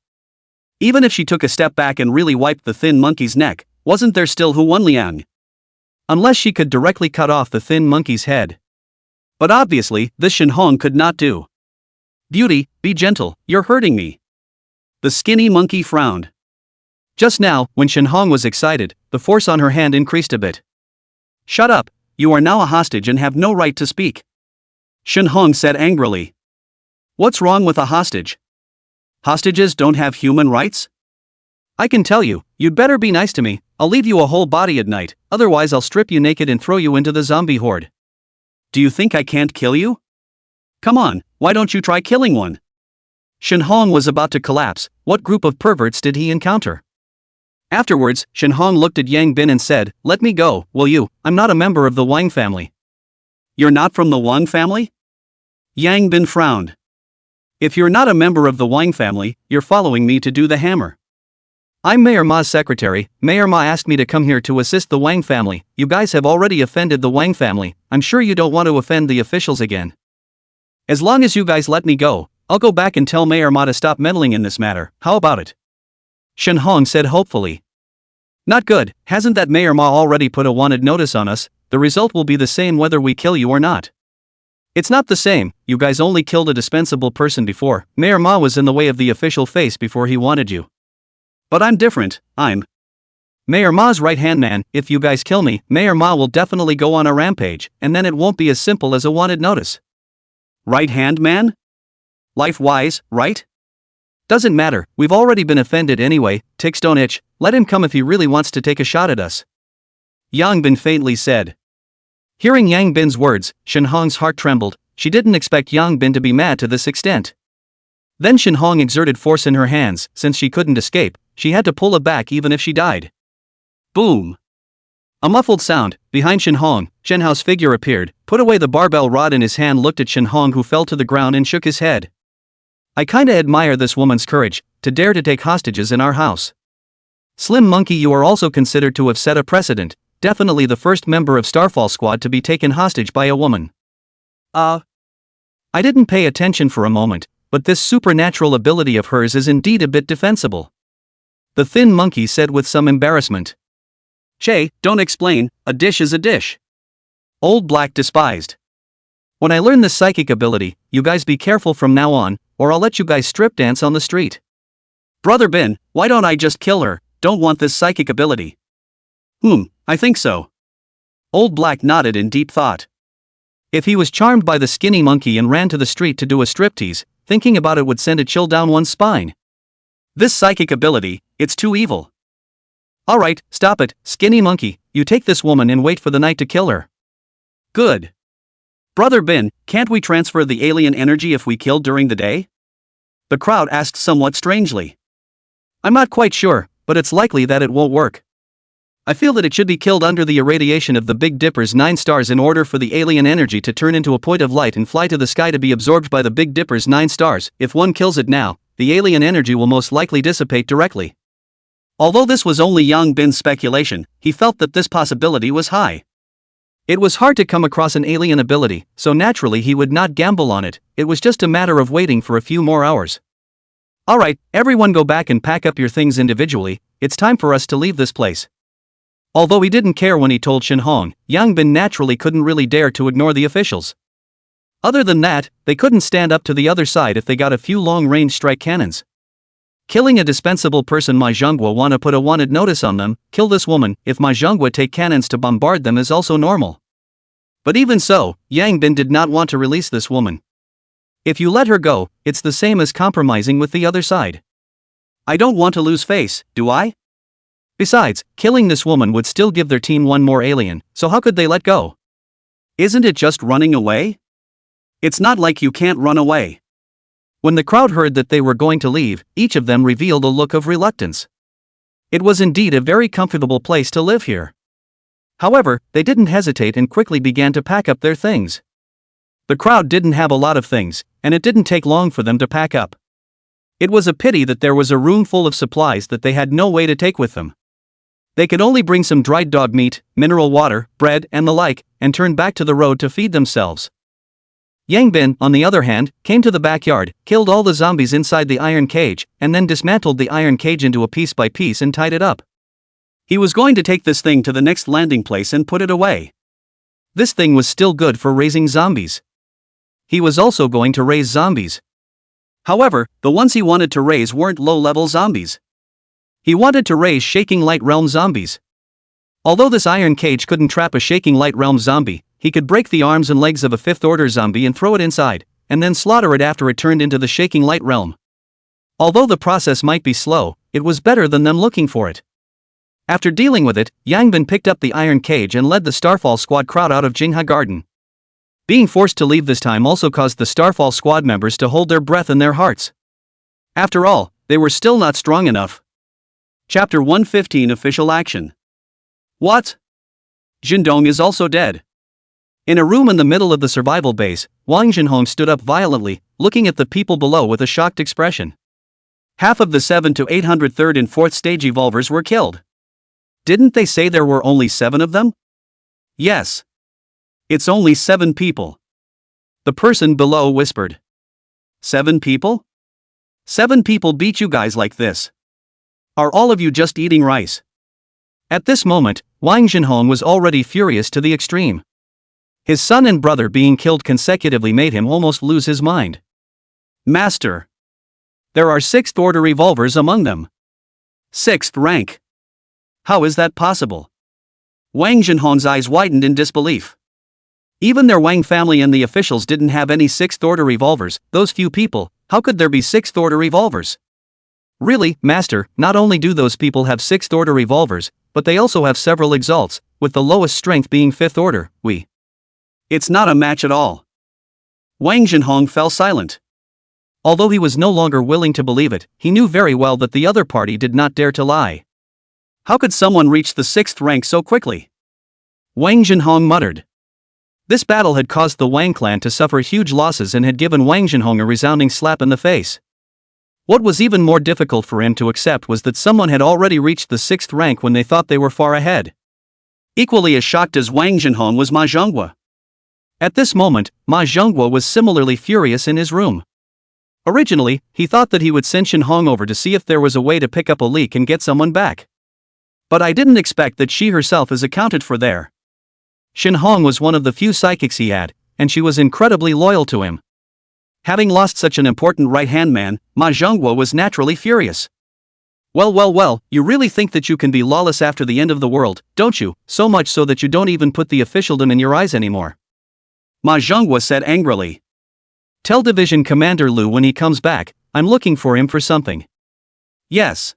Even if she took a step back and really wiped the thin monkey's neck, wasn't there still Hu Wenliang? Unless she could directly cut off the thin monkey's head. But obviously, this Shinhong could not do. Beauty, be gentle, you're hurting me. The skinny monkey frowned. Just now, when Shinhong was excited, the force on her hand increased a bit. Shut up, you are now a hostage and have no right to speak. Shinhong said angrily. What's wrong with a hostage? Hostages don't have human rights? I can tell you, you'd better be nice to me. I'll leave you a whole body at night, otherwise I'll strip you naked and throw you into the zombie horde. Do you think I can't kill you? Come on, why don't you try killing one? Shinhong was about to collapse. What group of perverts did he encounter? Afterwards, Shinhong looked at Yang Bin and said, Let me go, will you? I'm not a member of the Wang family. You're not from the Wang family? Yang Bin frowned. If you're not a member of the Wang family, you're following me to do the hammer. I'm Mayor Ma's secretary. Mayor Ma asked me to come here to assist the Wang family. You guys have already offended the Wang family. I'm sure you don't want to offend the officials again. As long as you guys let me go, I'll go back and tell Mayor Ma to stop meddling in this matter. How about it? Shinhong said hopefully. Not good. Hasn't that Mayor Ma already put a wanted notice on us? The result will be the same whether we kill you or not. It's not the same. You guys only killed a dispensable person before. Mayor Ma was in the way of the official face before he wanted you. But I'm different. I'm Mayor Ma's right-hand man. If you guys kill me, Mayor Ma will definitely go on a rampage, and then it won't be as simple as a wanted notice. Right-hand man? Life-wise, right? Doesn't matter, we've already been offended anyway. Ticks don't itch. Let him come if he really wants to take a shot at us. Yang Bin faintly said. Hearing Yang Bin's words, Shinhong's heart trembled. She didn't expect Yang Bin to be mad to this extent. Then Shinhong exerted force in her hands. Since she couldn't escape, she had to pull it back even if she died. Boom! A muffled sound. Behind Shinhong, Chen Hao's figure appeared, put away the barbell rod in his hand, looked at Shinhong, who fell to the ground and shook his head. I kinda admire this woman's courage, to dare to take hostages in our house. Slim Monkey, you are also considered to have set a precedent, definitely the first member of Starfall Squad to be taken hostage by a woman. I didn't pay attention for a moment, but this supernatural ability of hers is indeed a bit defensible. The thin monkey said with some embarrassment. Che, don't explain, a dish is a dish. Old Black despised. When I learn this psychic ability, you guys be careful from now on, or I'll let you guys strip dance on the street. Brother Bin, why don't I just kill her? Don't want this psychic ability. I think so. Old Black nodded in deep thought. If he was charmed by the skinny monkey and ran to the street to do a striptease, thinking about it would send a chill down one's spine. This psychic ability, it's too evil. Alright, stop it, skinny monkey, you take this woman and wait for the night to kill her. Good. Brother Bin, can't we transfer the alien energy if we kill during the day? The crowd asked somewhat strangely. I'm not quite sure, but it's likely that it won't work. I feel that it should be killed under the irradiation of the Big Dipper's 9 stars in order for the alien energy to turn into a point of light and fly to the sky to be absorbed by the Big Dipper's 9 stars. If one kills it now, the alien energy will most likely dissipate directly. Although this was only Yang Bin's speculation, he felt that this possibility was high. It was hard to come across an alien ability, so naturally he would not gamble on it. It was just a matter of waiting for a few more hours. Alright, everyone go back and pack up your things individually. It's time for us to leave this place. Although he didn't care when he told Shin Hong, Yang Bin naturally couldn't really dare to ignore the officials. Other than that, they couldn't stand up to the other side if they got a few long-range strike cannons. Killing a dispensable person, Ma Zhonghua wanna put a wanted notice on them. Kill this woman. If Ma Zhonghua take cannons to bombard them is also normal. But even so, Yang Bin did not want to release this woman. If you let her go, it's the same as compromising with the other side. I don't want to lose face, do I? Besides, killing this woman would still give their team one more alien, so how could they let go? Isn't it just running away? It's not like you can't run away. When the crowd heard that they were going to leave, each of them revealed a look of reluctance. It was indeed a very comfortable place to live here. However, they didn't hesitate and quickly began to pack up their things. The crowd didn't have a lot of things, and it didn't take long for them to pack up. It was a pity that there was a room full of supplies that they had no way to take with them. They could only bring some dried dog meat, mineral water, bread, and the like, and turn back to the road to feed themselves. Yang Bin, on the other hand, came to the backyard, killed all the zombies inside the iron cage, and then dismantled the iron cage into a piece by piece and tied it up. He was going to take this thing to the next landing place and put it away. This thing was still good for raising zombies. He was also going to raise zombies. However, the ones he wanted to raise weren't low-level zombies. He wanted to raise Shaking Light Realm zombies. Although this iron cage couldn't trap a Shaking Light Realm zombie, he could break the arms and legs of a 5th Order zombie and throw it inside, and then slaughter it after it turned into the Shaking Light Realm. Although the process might be slow, it was better than them looking for it. After dealing with it, Yang Bin picked up the iron cage and led the Starfall Squad crowd out of Jingha Garden. Being forced to leave this time also caused the Starfall Squad members to hold their breath in their hearts. After all, they were still not strong enough. Chapter 115 Official Action. What? Jindong is also dead. In a room in the middle of the survival base, Wang Jinhong stood up violently, looking at the people below with a shocked expression. Half of the 7 to 803rd and 4th stage evolvers were killed. Didn't they say there were only 7 of them? Yes. It's only 7 people. The person below whispered. 7 people? 7 people beat you guys like this. Are all of you just eating rice? At this moment, Wang Jinhong was already furious to the extreme. His son and brother being killed consecutively made him almost lose his mind. Master. There are 6th Order revolvers among them. 6th rank. How is that possible? Wang Jinhong's eyes widened in disbelief. Even their Wang family and the officials didn't have any 6th Order revolvers. Those few people, how could there be 6th Order revolvers? Really, Master, not only do those people have 6th Order revolvers, but they also have several exalts, with the lowest strength being 5th Order. It's not a match at all. Wang Jinhong fell silent. Although he was no longer willing to believe it, he knew very well that the other party did not dare to lie. How could someone reach the 6th rank so quickly? Wang Jinhong muttered. This battle had caused the Wang clan to suffer huge losses and had given Wang Jinhong a resounding slap in the face. What was even more difficult for him to accept was that someone had already reached the 6th rank when they thought they were far ahead. Equally as shocked as Wang Jinhong was Ma Zhonghua. At this moment, Ma Zhonghua was similarly furious in his room. Originally, he thought that he would send Shin Hong over to see if there was a way to pick up a leak and get someone back. But I didn't expect that she herself is accounted for there. Shin Hong was one of the few psychics he had, and she was incredibly loyal to him. Having lost such an important right-hand man, Ma Zhonghua was naturally furious. Well, you really think that you can be lawless after the end of the world, don't you? So much so that you don't even put the officialdom in your eyes anymore. Ma Zhonghua said angrily. Tell Division Commander Lu when he comes back, I'm looking for him for something. Yes.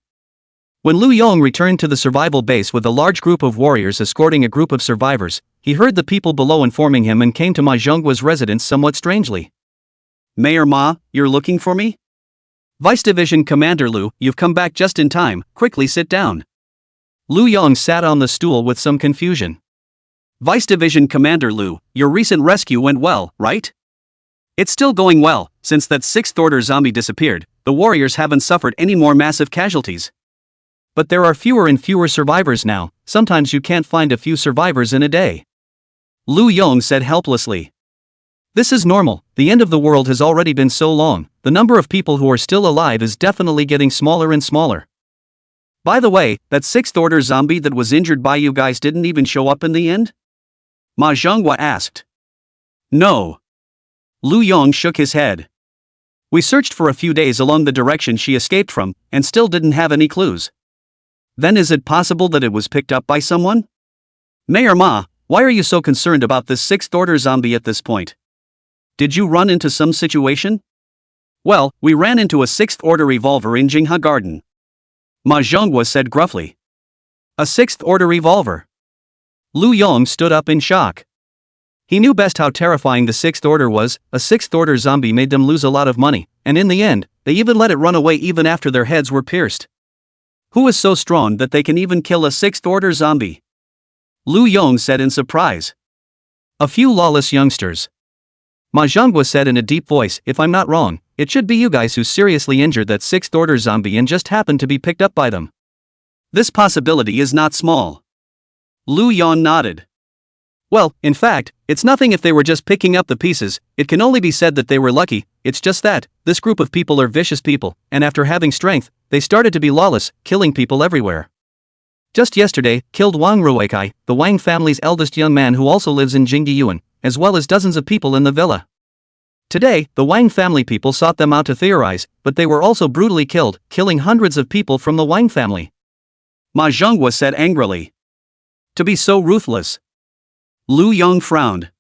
When Lu Yong returned to the survival base with a large group of warriors escorting a group of survivors, he heard the people below informing him and came to Ma Zhonghua's residence somewhat strangely. Mayor Ma, you're looking for me? Vice Division Commander Lu, you've come back just in time, quickly sit down. Lu Yong sat on the stool with some confusion. Vice Division Commander Lu, your recent rescue went well, right? It's still going well. Since that 6th Order zombie disappeared, the warriors haven't suffered any more massive casualties. But there are fewer and fewer survivors now. Sometimes you can't find a few survivors in a day. Lu Yong said helplessly. This is normal. The end of the world has already been so long. The number of people who are still alive is definitely getting smaller and smaller. By the way, that 6th Order zombie that was injured by you guys didn't even show up in the end? Manhwa asked. No. Lu Yong shook his head. We searched for a few days along the direction she escaped from, and still didn't have any clues. Then is it possible that it was picked up by someone? Mayor Ma, why are you so concerned about this 6th Order zombie at this point? Did you run into some situation? Well, we ran into a 6th Order revolver in Jingha Garden. Ma Zhonghua said gruffly. A 6th Order revolver? Lu Yong stood up in shock. He knew best how terrifying the 6th Order was. A 6th Order zombie made them lose a lot of money, and in the end, they even let it run away even after their heads were pierced. Who is so strong that they can even kill a 6th Order zombie? Lu Yong said in surprise. A few lawless youngsters. Ma Zhonghua said in a deep voice, if I'm not wrong, it should be you guys who seriously injured that 6th Order zombie and just happened to be picked up by them. This possibility is not small. Lu Yong nodded. Well, in fact, it's nothing if they were just picking up the pieces. It can only be said that they were lucky. It's just that, this group of people are vicious people, and after having strength, they started to be lawless, killing people everywhere. Just yesterday, killed Wang Ruikai, the Wang family's eldest young man who also lives in Jingyuan, as well as dozens of people in the villa. Today, the Wang family people sought them out to theorize, but they were also brutally killed, killing hundreds of people from the Wang family. Ma Zhonghua said angrily. To be so ruthless. Lu Yong frowned.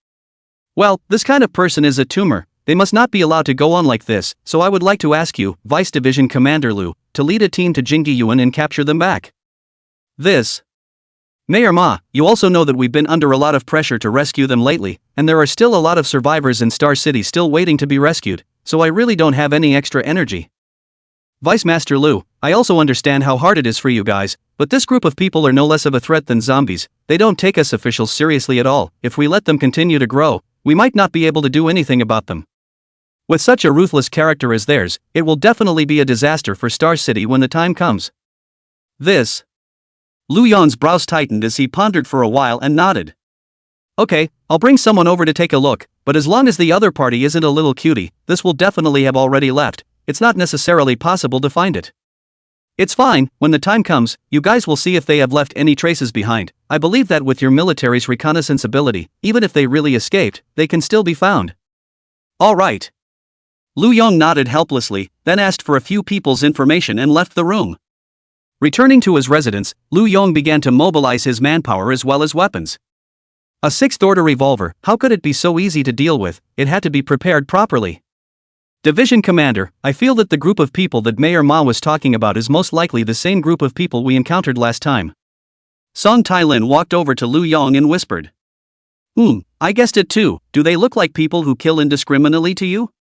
Well, this kind of person is a tumor. They must not be allowed to go on like this, so I would like to ask you, Vice Division Commander Lu, to lead a team to Jingyuan and capture them back. This. Mayor Ma, you also know that we've been under a lot of pressure to rescue them lately, and there are still a lot of survivors in Star City still waiting to be rescued, so I really don't have any extra energy. Vice Master Lu, I also understand how hard it is for you guys, but this group of people are no less of a threat than zombies. They don't take us officials seriously at all. If we let them continue to grow, we might not be able to do anything about them. With such a ruthless character as theirs, it will definitely be a disaster for Star City when the time comes. This. Lu Yong's brows tightened as he pondered for a while and nodded. Okay, I'll bring someone over to take a look, but as long as the other party isn't a little cutie, this will definitely have already left. It's not necessarily possible to find it. It's fine, when the time comes, you guys will see if they have left any traces behind. I believe that with your military's reconnaissance ability, even if they really escaped, they can still be found. All right. Lu Yong nodded helplessly, then asked for a few people's information and left the room. Returning to his residence, Lu Yong began to mobilize his manpower as well as weapons. A 6th Order revolver, how could it be so easy to deal with? It had to be prepared properly. Division Commander, I feel that the group of people that Mayor Ma was talking about is most likely the same group of people we encountered last time. Song Tailin walked over to Lu Yong and whispered. I guessed it too. Do they look like people who kill indiscriminately to you?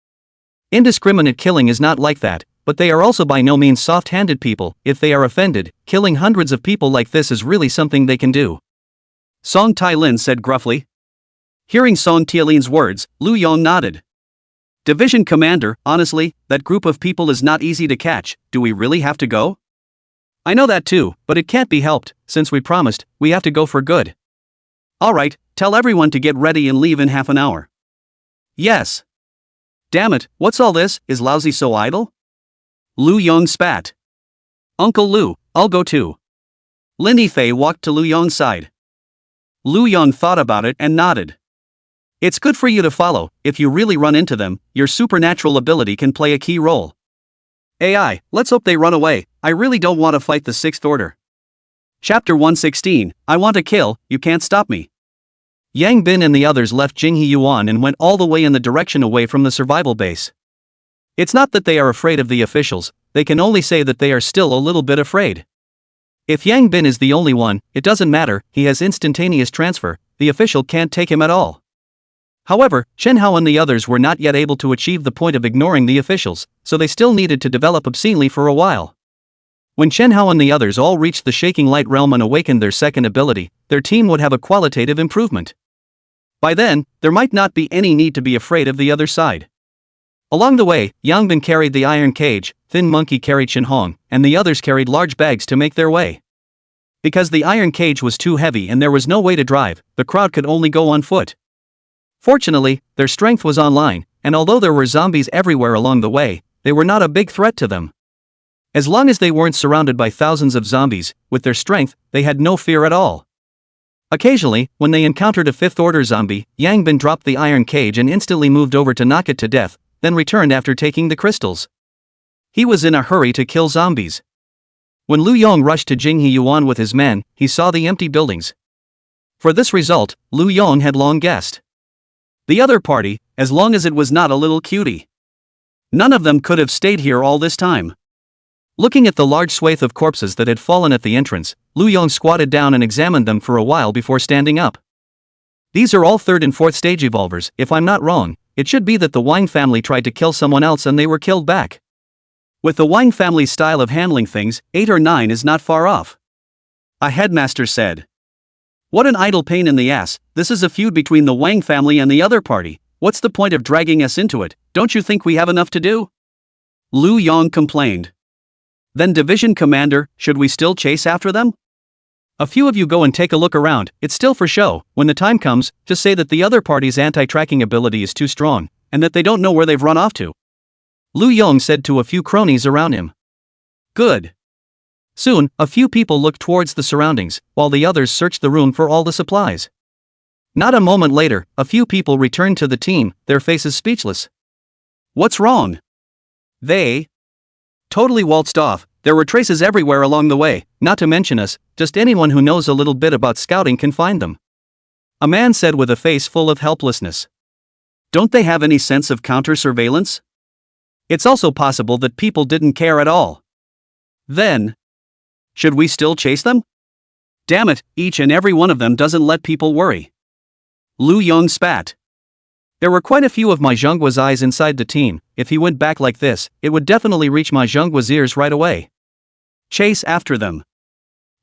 Indiscriminate killing is not like that, but they are also by no means soft-handed people. If they are offended, killing hundreds of people like this is really something they can do. Song Tailin said gruffly. Hearing Song Tailin's words, Lu Yong nodded. Division Commander, honestly, that group of people is not easy to catch. Do we really have to go? I know that too, but it can't be helped. Since we promised, we have to go for good. Alright, tell everyone to get ready and leave in half an hour. Yes. Damn it, what's all this? Is Lousy so idle? Lu Yong spat. Uncle Lu, I'll go too. Lin Yifei walked to Lu Yong's side. Lu Yong thought about it and nodded. It's good for you to follow. If you really run into them, your supernatural ability can play a key role. AI, let's hope they run away. I really don't want to fight the 6th Order. Chapter 116, I want to kill, you can't stop me. Yang Bin and the others left Jingyuan and went all the way in the direction away from the survival base. It's not that they are afraid of the officials, they can only say that they are still a little bit afraid. If Yang Bin is the only one, it doesn't matter, he has instantaneous transfer, the official can't take him at all. However, Chen Hao and the others were not yet able to achieve the point of ignoring the officials, so they still needed to develop obscenely for a while. When Chen Hao and the others all reached the shaking light realm and awakened their second ability, their team would have a qualitative improvement. By then, there might not be any need to be afraid of the other side. Along the way, Yang Bin carried the iron cage, Thin Monkey carried Chen Hong, and the others carried large bags to make their way. Because the iron cage was too heavy and there was no way to drive, the crowd could only go on foot. Fortunately, their strength was online, and although there were zombies everywhere along the way, they were not a big threat to them. As long as they weren't surrounded by thousands of zombies, with their strength, they had no fear at all. Occasionally, when they encountered a fifth-order zombie, Yang Bin dropped the iron cage and instantly moved over to knock it to death, then returned after taking the crystals. He was in a hurry to kill zombies. When Lu Yong rushed to Jinghe Yuan with his men, he saw the empty buildings. For this result, Lu Yong had long guessed. The other party, as long as it was not a little cutie. None of them could have stayed here all this time. Looking at the large swathe of corpses that had fallen at the entrance, Lu Yong squatted down and examined them for a while before standing up. These are all third and fourth stage evolvers. If I'm not wrong, it should be that the Wang family tried to kill someone else and they were killed back. With the Wang family's style of handling things, 8 or 9 is not far off. A headmaster said. What an idle pain in the ass, this is a feud between the Wang family and the other party. What's the point of dragging us into it? Don't you think we have enough to do? Lu Yong complained. Then Division Commander, should we still chase after them? A few of you go and take a look around, it's still for show. When the time comes, just say that the other party's anti-tracking ability is too strong, and that they don't know where they've run off to. Lu Yong said to a few cronies around him. Good. Soon, a few people looked towards the surroundings, while the others searched the room for all the supplies. Not a moment later, a few people returned to the team, their faces speechless. What's wrong? They totally waltzed off. There were traces everywhere along the way, not to mention us, just anyone who knows a little bit about scouting can find them. A man said with a face full of helplessness. Don't they have any sense of counter-surveillance? It's also possible that people didn't care at all. Then, should we still chase them? Damn it, each and every one of them doesn't let people worry. Lu Yong spat. There were quite a few of Mahjongwa's eyes inside the team. If he went back like this, it would definitely reach Mahjongwa's ears right away. Chase after them.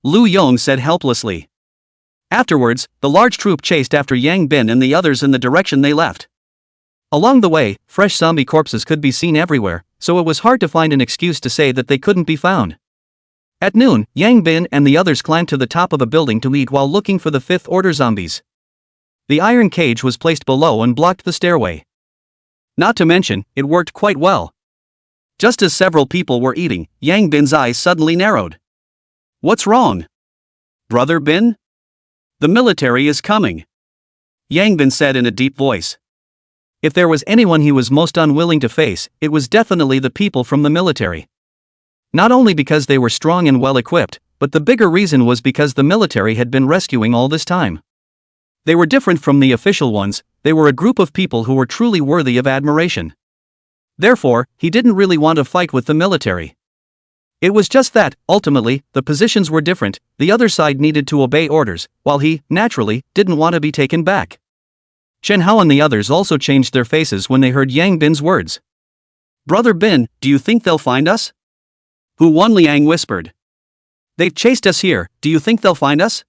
Lu Yong said helplessly. Afterwards, the large troop chased after Yang Bin and the others in the direction they left. Along the way, fresh zombie corpses could be seen everywhere, so it was hard to find an excuse to say that they couldn't be found. At noon, Yang Bin and the others climbed to the top of a building to eat while looking for the fifth-order zombies. The iron cage was placed below and blocked the stairway. Not to mention, it worked quite well. Just as several people were eating, Yang Bin's eyes suddenly narrowed. What's wrong? Brother Bin? The military is coming. Yang Bin said in a deep voice. If there was anyone he was most unwilling to face, it was definitely the people from the military. Not only because they were strong and well-equipped, but the bigger reason was because the military had been rescuing all this time. They were different from the official ones, they were a group of people who were truly worthy of admiration. Therefore, he didn't really want to fight with the military. It was just that, ultimately, the positions were different, the other side needed to obey orders, while he, naturally, didn't want to be taken back. Chen Hao and the others also changed their faces when they heard Yang Bin's words. Brother Bin, do you think they'll find us? Hu Wanliang whispered. They've chased us here, do you think they'll find us?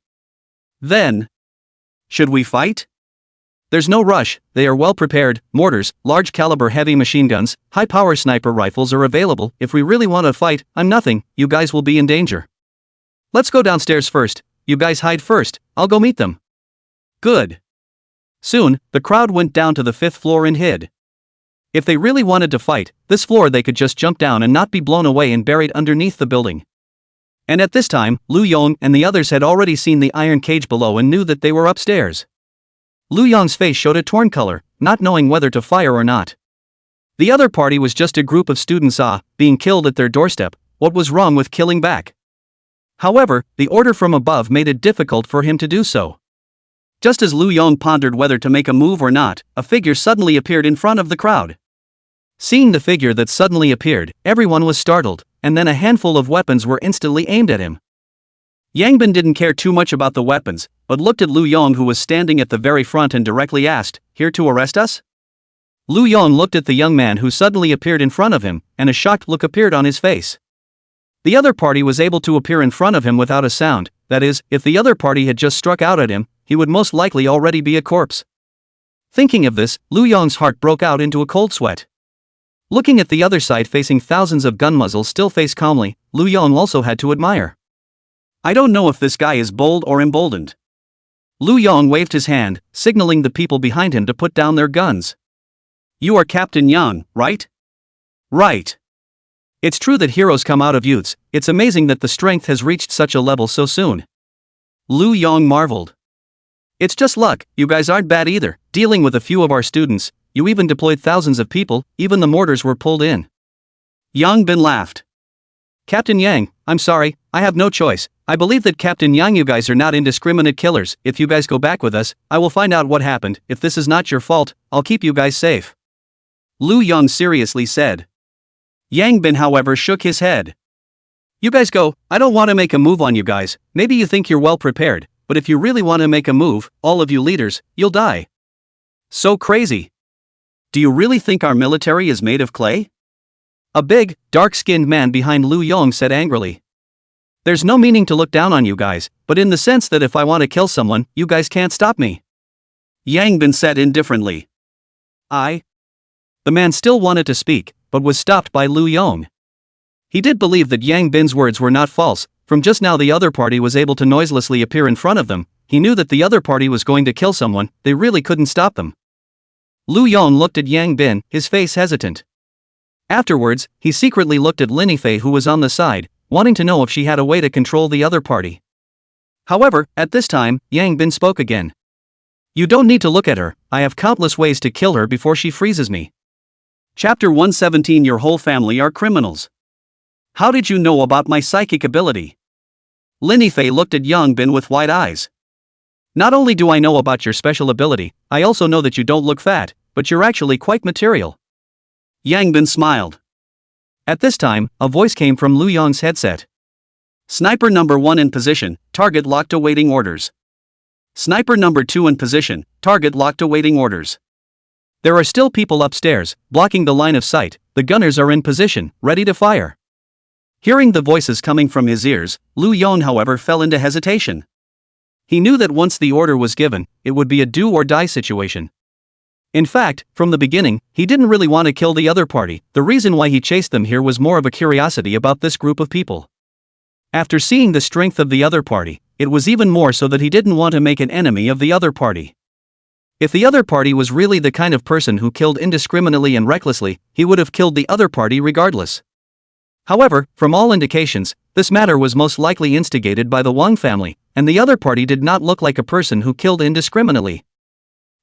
Then, should we fight? There's no rush, they are well prepared, mortars, large caliber heavy machine guns, high power sniper rifles are available. If we really want to fight, I'm nothing, you guys will be in danger. Let's go downstairs first, you guys hide first, I'll go meet them. Good. Soon, the crowd went down to the 5th floor and hid. If they really wanted to fight, this floor they could just jump down and not be blown away and buried underneath the building. And at this time, Lu Yong and the others had already seen the iron cage below and knew that they were upstairs. Lu Yong's face showed a torn color, not knowing whether to fire or not. The other party was just a group of students being killed at their doorstep. What was wrong with killing back? However, the order from above made it difficult for him to do so. Just as Lu Yong pondered whether to make a move or not, a figure suddenly appeared in front of the crowd. Seeing the figure that suddenly appeared, everyone was startled, and then a handful of weapons were instantly aimed at him. Yang Bin didn't care too much about the weapons, but looked at Lu Yong who was standing at the very front and directly asked, "Here to arrest us?" Lu Yong looked at the young man who suddenly appeared in front of him, and a shocked look appeared on his face. The other party was able to appear in front of him without a sound, that is, if the other party had just struck out at him, he would most likely already be a corpse. Thinking of this, Lu Yong's heart broke out into a cold sweat. Looking at the other side facing thousands of gun muzzles still face calmly, Lu Yong also had to admire. I don't know if this guy is bold or emboldened. Lu Yong waved his hand, signaling the people behind him to put down their guns. You are Captain Yang, right? Right. It's true that heroes come out of youths, it's amazing that the strength has reached such a level so soon. Lu Yong marveled. It's just luck, you guys aren't bad either, dealing with a few of our students, you even deployed thousands of people, even the mortars were pulled in. Yang Bin laughed. Captain Yang, I'm sorry, I have no choice, I believe that Captain Yang you guys are not indiscriminate killers, if you guys go back with us, I will find out what happened, if this is not your fault, I'll keep you guys safe. Lu Yong seriously said. Yang Bin however shook his head. You guys go, I don't want to make a move on you guys, maybe you think you're well prepared, but if you really want to make a move, all of you leaders, you'll die. So crazy. Do you really think our military is made of clay? A big, dark-skinned man behind Lu Yong said angrily. There's no meaning to look down on you guys, but in the sense that if I want to kill someone, you guys can't stop me. Yang Bin said indifferently. The man still wanted to speak, but was stopped by Lu Yong. He did believe that Yang Bin's words were not false, from just now the other party was able to noiselessly appear in front of them, he knew that the other party was going to kill someone, they really couldn't stop them. Lu Yong looked at Yang Bin, his face hesitant. Afterwards, he secretly looked at Lin Yifei who was on the side, wanting to know if she had a way to control the other party. However, at this time, Yang Bin spoke again. You don't need to look at her, I have countless ways to kill her before she freezes me. Chapter 117 Your whole family are criminals. How did you know about my psychic ability? Lin Yifei looked at Yang Bin with wide eyes. Not only do I know about your special ability, I also know that you don't look fat, but you're actually quite material. Yang Bin smiled. At this time, a voice came from Lu Yong's headset. Sniper number 1 in position, target locked awaiting orders. Sniper number 2 in position, target locked awaiting orders. There are still people upstairs, blocking the line of sight, the gunners are in position, ready to fire. Hearing the voices coming from his ears, Lu Yong however fell into hesitation. He knew that once the order was given, it would be a do or die situation. In fact, from the beginning, he didn't really want to kill the other party, the reason why he chased them here was more of a curiosity about this group of people. After seeing the strength of the other party, it was even more so that he didn't want to make an enemy of the other party. If the other party was really the kind of person who killed indiscriminately and recklessly, he would have killed the other party regardless. However, from all indications, this matter was most likely instigated by the Wang family, and the other party did not look like a person who killed indiscriminately.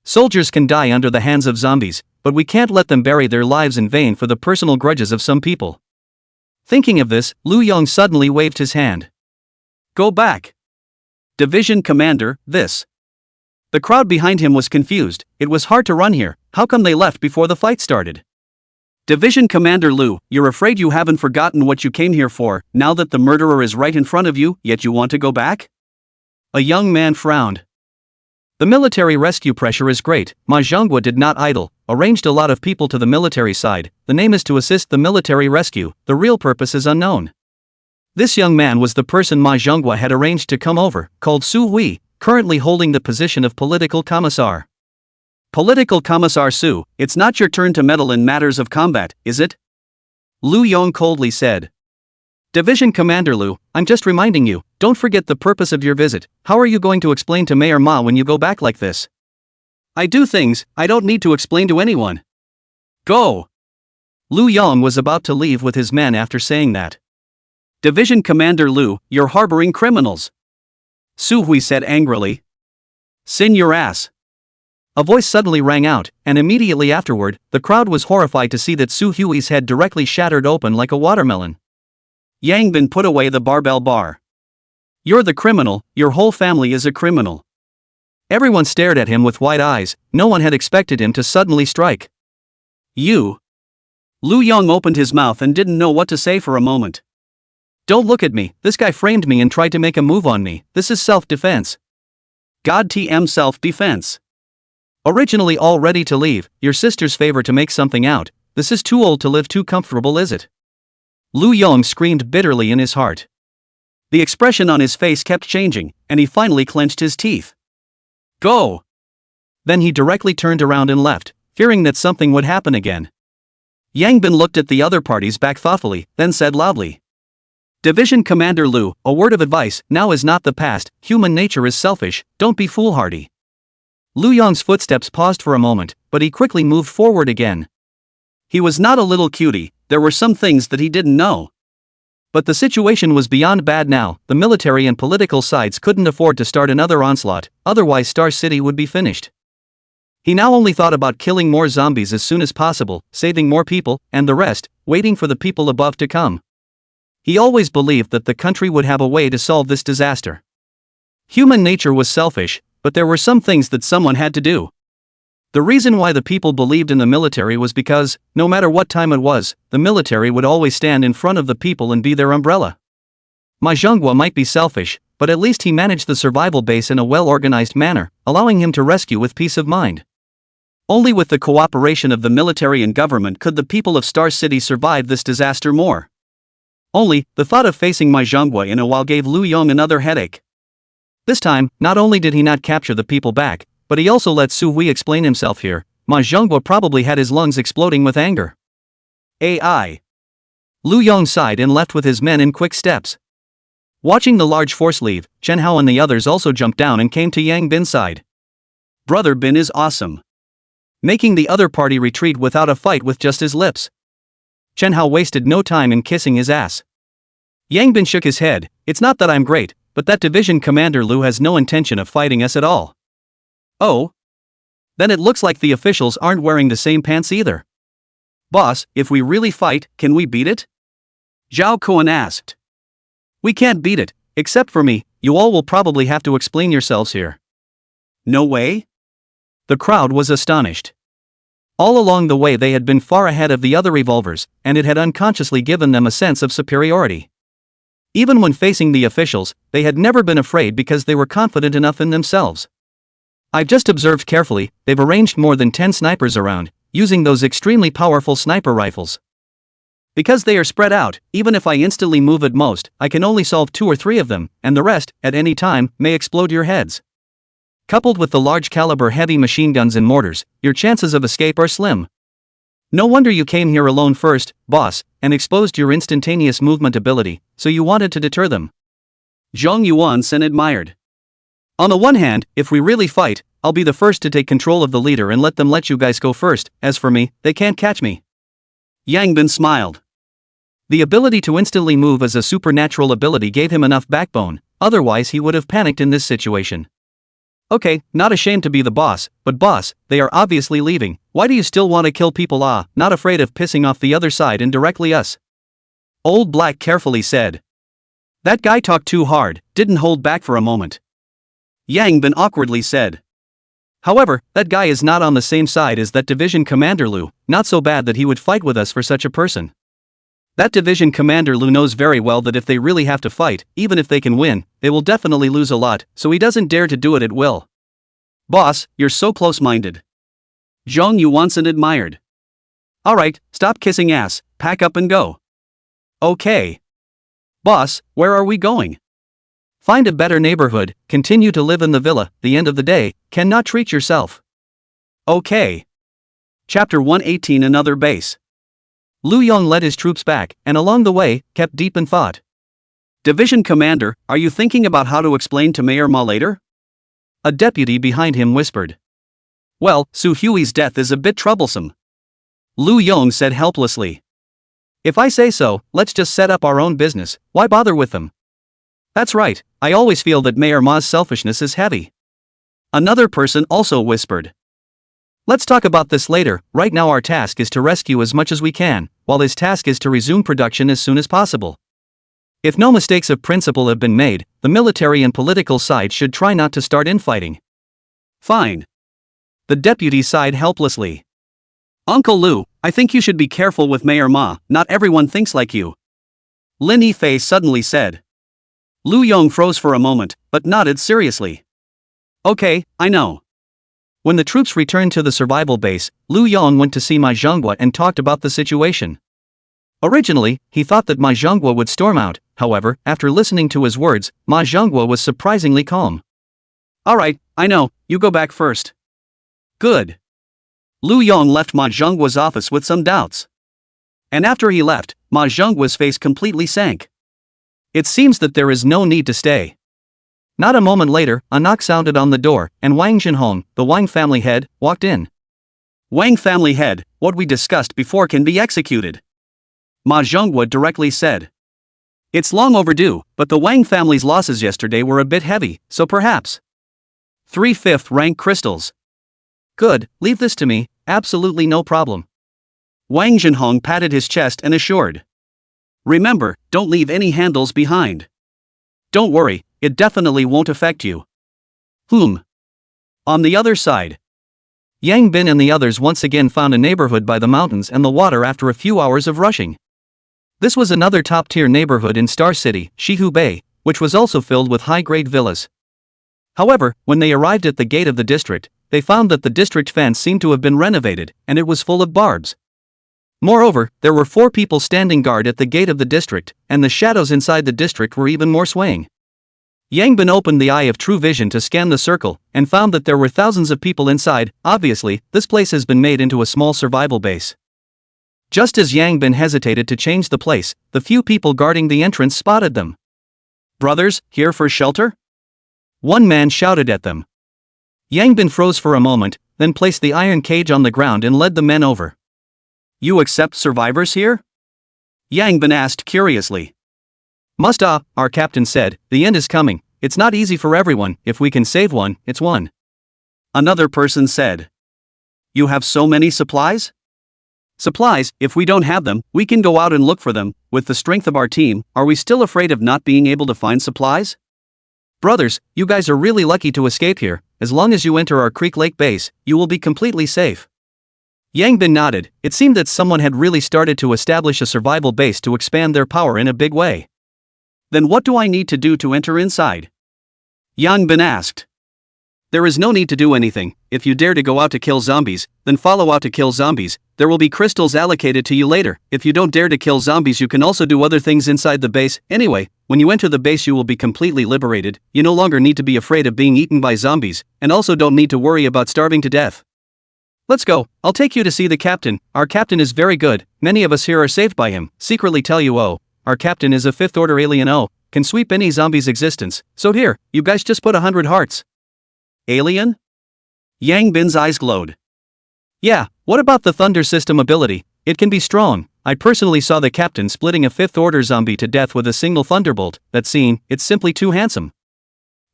Soldiers can die under the hands of zombies, but we can't let them bury their lives in vain for the personal grudges of some people. Thinking of this, Lu Yong suddenly waved his hand. Go back. Division Commander, this. The crowd behind him was confused, it was hard to run here, how come they left before the fight started? Division Commander Lu, you're afraid you haven't forgotten what you came here for, now that the murderer is right in front of you, yet you want to go back? A young man frowned. The military rescue pressure is great, Manhwa did not idle, arranged a lot of people to the military side, the name is to assist the military rescue, the real purpose is unknown. This young man was the person Manhwa had arranged to come over, called Su Hui, currently holding the position of political commissar. Political Commissar Su, it's not your turn to meddle in matters of combat, is it? Lu Yong coldly said. Division Commander Lu, I'm just reminding you, don't forget the purpose of your visit, how are you going to explain to Mayor Ma when you go back like this? I do things, I don't need to explain to anyone. Go! Lu Yong was about to leave with his men after saying that. Division Commander Lu, you're harboring criminals. Su Hui said angrily. Sin your ass. A voice suddenly rang out, and immediately afterward, the crowd was horrified to see that Su Hui's head directly shattered open like a watermelon. Yang Bin put away the barbell bar. You're the criminal, your whole family is a criminal. Everyone stared at him with wide eyes, no one had expected him to suddenly strike. You. Lu Yong opened his mouth and didn't know what to say for a moment. Don't look at me, this guy framed me and tried to make a move on me, this is self-defense. God TM self-defense. Originally all ready to leave, your sister's favor to make something out, this is too old to live too comfortable is it? Lu Yong screamed bitterly in his heart. The expression on his face kept changing, and he finally clenched his teeth. Go! Then he directly turned around and left, fearing that something would happen again. Yang Bin looked at the other parties back thoughtfully, then said loudly. Division Commander Lu, a word of advice, now is not the past, human nature is selfish, don't be foolhardy. Lu Yong's footsteps paused for a moment, but he quickly moved forward again. He was not a little cutie, there were some things that he didn't know. But the situation was beyond bad now, the military and political sides couldn't afford to start another onslaught, otherwise Star City would be finished. He now only thought about killing more zombies as soon as possible, saving more people, and the rest, waiting for the people above to come. He always believed that the country would have a way to solve this disaster. Human nature was selfish, but there were some things that someone had to do. The reason why the people believed in the military was because, no matter what time it was, the military would always stand in front of the people and be their umbrella. Ma Zhonghua might be selfish, but at least he managed the survival base in a well-organized manner, allowing him to rescue with peace of mind. Only with the cooperation of the military and government could the people of Star City survive this disaster more. Only, the thought of facing Ma Zhonghua in a while gave Lu Yong another headache. This time, not only did he not capture the people back, but he also let Su Hui explain himself here. Ma Zhonghua probably had his lungs exploding with anger. AI. Lu Yong sighed and left with his men in quick steps. Watching the large force leave, Chen Hao and the others also jumped down and came to Yang Bin's side. Brother Bin is awesome. Making the other party retreat without a fight with just his lips. Chen Hao wasted no time in kissing his ass. Yang Bin shook his head, it's not that I'm great, but that division commander Lu has no intention of fighting us at all. Oh? Then it looks like the officials aren't wearing the same pants either. Boss, if we really fight, can we beat it? Zhao Kuan asked. We can't beat it, except for me, you all will probably have to explain yourselves here. No way? The crowd was astonished. All along the way they had been far ahead of the other revolvers, and it had unconsciously given them a sense of superiority. Even when facing the officials, they had never been afraid because they were confident enough in themselves. I've just observed carefully, they've arranged more than 10 snipers around, using those extremely powerful sniper rifles. Because they are spread out, even if I instantly move at most, I can only solve 2 or 3 of them, and the rest, at any time, may explode your heads. Coupled with the large caliber heavy machine guns and mortars, your chances of escape are slim. No wonder you came here alone first, boss, and exposed your instantaneous movement ability, so you wanted to deter them. Zhang Yuan-sen admired. On the one hand, if we really fight, I'll be the first to take control of the leader and let them let you guys go first, as for me, they can't catch me. Yang Bin smiled. The ability to instantly move as a supernatural ability gave him enough backbone, otherwise he would have panicked in this situation. Okay, not ashamed to be the boss, but boss, they are obviously leaving, why do you still want to kill people? Not afraid of pissing off the other side and directly us? Old Black carefully said. That guy talked too hard, didn't hold back for a moment. Yang Bin awkwardly said. However, that guy is not on the same side as that division commander Lu, not so bad that he would fight with us for such a person. That division commander Lu knows very well that if they really have to fight, even if they can win, they will definitely lose a lot, so he doesn't dare to do it at will. Boss, you're so close-minded. Zhang Yuan-sen admired. Alright, stop kissing ass, pack up and go. Okay. Boss, where are we going? Find a better neighborhood, continue to live in the villa, the end of the day, cannot treat yourself. Okay. Chapter 118 Another Base. Lu Yong led his troops back, and along the way, kept deep in thought. Division Commander, are you thinking about how to explain to Mayor Ma later? A deputy behind him whispered. Well, Su Hui's death is a bit troublesome. Lu Yong said helplessly. If I say so, let's just set up our own business, why bother with them? That's right, I always feel that Mayor Ma's selfishness is heavy. Another person also whispered. Let's talk about this later, right now our task is to rescue as much as we can, while his task is to resume production as soon as possible. If no mistakes of principle have been made, the military and political side should try not to start infighting. Fine. The deputy sighed helplessly. Uncle Lu, I think you should be careful with Mayor Ma, not everyone thinks like you. Lin Yifei suddenly said. Lu Yong froze for a moment, but nodded seriously. Okay, I know. When the troops returned to the survival base, Lu Yong went to see Ma Zhonghua and talked about the situation. Originally, he thought that Ma Zhonghua would storm out, however, after listening to his words, Ma Zhonghua was surprisingly calm. Alright, I know, you go back first. Good. Lu Yong left Ma Zhonghua's office with some doubts. And after he left, Ma Zhonghua's face completely sank. It seems that there is no need to stay. Not a moment later, a knock sounded on the door, and Wang Jinhong, the Wang family head, walked in. Wang family head, what we discussed before can be executed. Ma Zhonghua directly said. It's long overdue, but the Wang family's losses yesterday were a bit heavy, so perhaps 3/5 rank crystals. Good, leave this to me, absolutely no problem. Wang Jinhong patted his chest and assured. Remember, don't leave any handles behind. Don't worry, it definitely won't affect you. On the other side, Yang Bin and the others once again found a neighborhood by the mountains and the water after a few hours of rushing. This was another top-tier neighborhood in Star City, Shihu Bay, which was also filled with high-grade villas. However, when they arrived at the gate of the district, they found that the district fence seemed to have been renovated, and it was full of barbs. Moreover, there were 4 people standing guard at the gate of the district, and the shadows inside the district were even more swaying. Yang Bin opened the eye of true vision to scan the circle, and found that there were thousands of people inside. Obviously, this place has been made into a small survival base. Just as Yang Bin hesitated to change the place, the few people guarding the entrance spotted them. Brothers, here for shelter? One man shouted at them. Yang Bin froze for a moment, then placed the iron cage on the ground and led the men over. You accept survivors here? Yang Bin asked curiously. Our captain said, the end is coming, it's not easy for everyone, if we can save one, it's one. Another person said. You have so many supplies? Supplies, if we don't have them, we can go out and look for them. With the strength of our team, are we still afraid of not being able to find supplies? Brothers, you guys are really lucky to escape here. As long as you enter our Creek Lake base, you will be completely safe. Yang Bin nodded. It seemed that someone had really started to establish a survival base to expand their power in a big way. Then what do I need to do to enter inside? Yang Bin asked. There is no need to do anything. If you dare to go out to kill zombies, then follow out to kill zombies. There will be crystals allocated to you later. If you don't dare to kill zombies, you can also do other things inside the base. Anyway, when you enter the base, you will be completely liberated. You no longer need to be afraid of being eaten by zombies, and also don't need to worry about starving to death. Let's go. I'll take you to see the captain. Our captain is very good. Many of us here are saved by him. Secretly tell you, our captain is a 5th order alien. Can sweep any zombie's existence. So here, you guys just put 100 hearts. Alien? Yang Bin's eyes glowed. Yeah, what about the thunder system ability? It can be strong. I personally saw the captain splitting a 5th order zombie to death with a single thunderbolt. That scene, it's simply too handsome.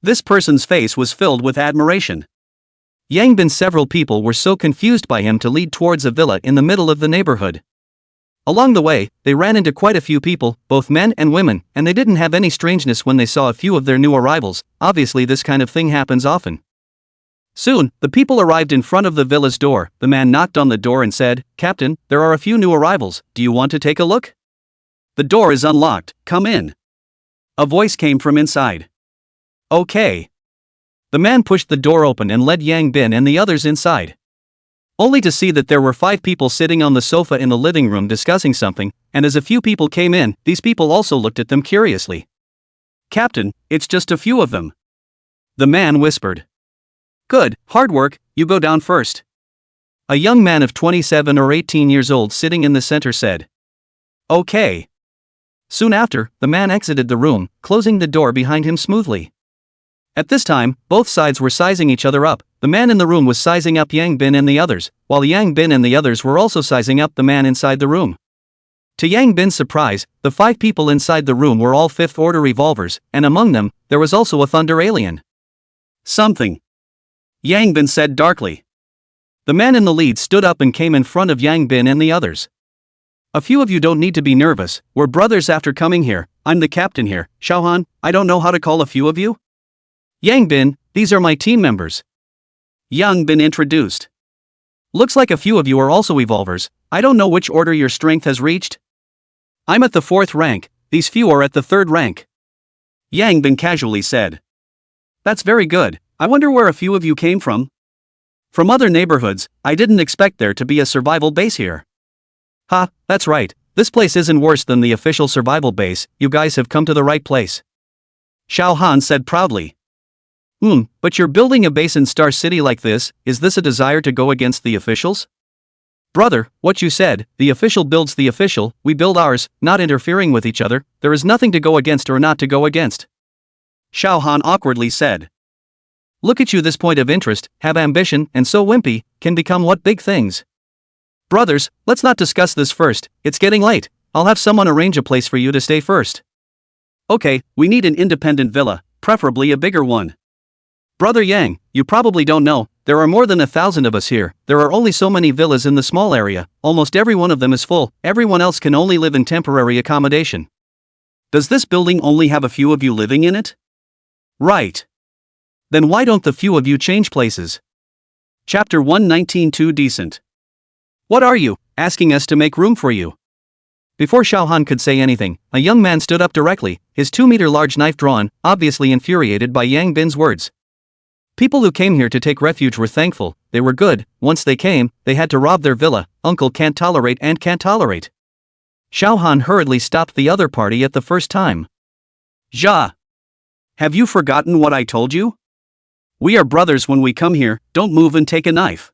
This person's face was filled with admiration. Yang Bin's several people were so confused by him to lead towards a villa in the middle of the neighborhood. Along the way, they ran into quite a few people, both men and women, and they didn't have any strangeness when they saw a few of their new arrivals. Obviously, this kind of thing happens often. Soon, the people arrived in front of the villa's door. The man knocked on the door and said, Captain, there are a few new arrivals. Do you want to take a look? The door is unlocked. Come in. A voice came from inside. Okay. The man pushed the door open and led Yang Bin and the others inside. Only to see that there were 5 people sitting on the sofa in the living room discussing something, and as a few people came in, these people also looked at them curiously. Captain, it's just a few of them. The man whispered. Good, hard work, you go down first. A young man of 27 or 18 years old sitting in the center said. Okay. Soon after, the man exited the room, closing the door behind him smoothly. At this time, both sides were sizing each other up. The man in the room was sizing up Yang Bin and the others, while Yang Bin and the others were also sizing up the man inside the room. To Yang Bin's surprise, the 5 people inside the room were all 5th order revolvers, and among them, there was also a thunder alien. Something. Yang Bin said darkly. The man in the lead stood up and came in front of Yang Bin and the others. A few of you don't need to be nervous, we're brothers after coming here. I'm the captain here, Xiaohan. I don't know how to call a few of you. Yang Bin, these are my team members. Yang Bin introduced. Looks like a few of you are also evolvers. I don't know which order your strength has reached. I'm at the 4th rank, these few are at the 3rd rank. Yang Bin casually said. That's very good. I wonder where a few of you came from. From other neighborhoods. I didn't expect there to be a survival base here. Ha, that's right, this place isn't worse than the official survival base, you guys have come to the right place. Xiao Han said proudly. But you're building a base in Star City like this, is this a desire to go against the officials? Brother, what you said, the official builds the official, we build ours, not interfering with each other, there is nothing to go against or not to go against. Xiao Han awkwardly said. Look at you, this point of interest, have ambition, and so wimpy, can become what big things. Brothers, let's not discuss this first, it's getting late, I'll have someone arrange a place for you to stay first. Okay, we need an independent villa, preferably a bigger one. Brother Yang, you probably don't know, there are more than 1,000 of us here, there are only so many villas in the small area, almost every one of them is full, everyone else can only live in temporary accommodation. Does this building only have a few of you living in it? Right. Then why don't the few of you change places? Chapter 119 Too decent. What are you, asking us to make room for you? Before Xiao Han could say anything, a young man stood up directly, his 2-meter large knife drawn, obviously infuriated by Yang Bin's words. People who came here to take refuge were thankful, they were good, once they came, they had to rob their villa, uncle can't tolerate and can't tolerate. Xiao Han hurriedly stopped the other party at the first time. Ja! Have you forgotten what I told you? We are brothers when we come here, don't move and take a knife.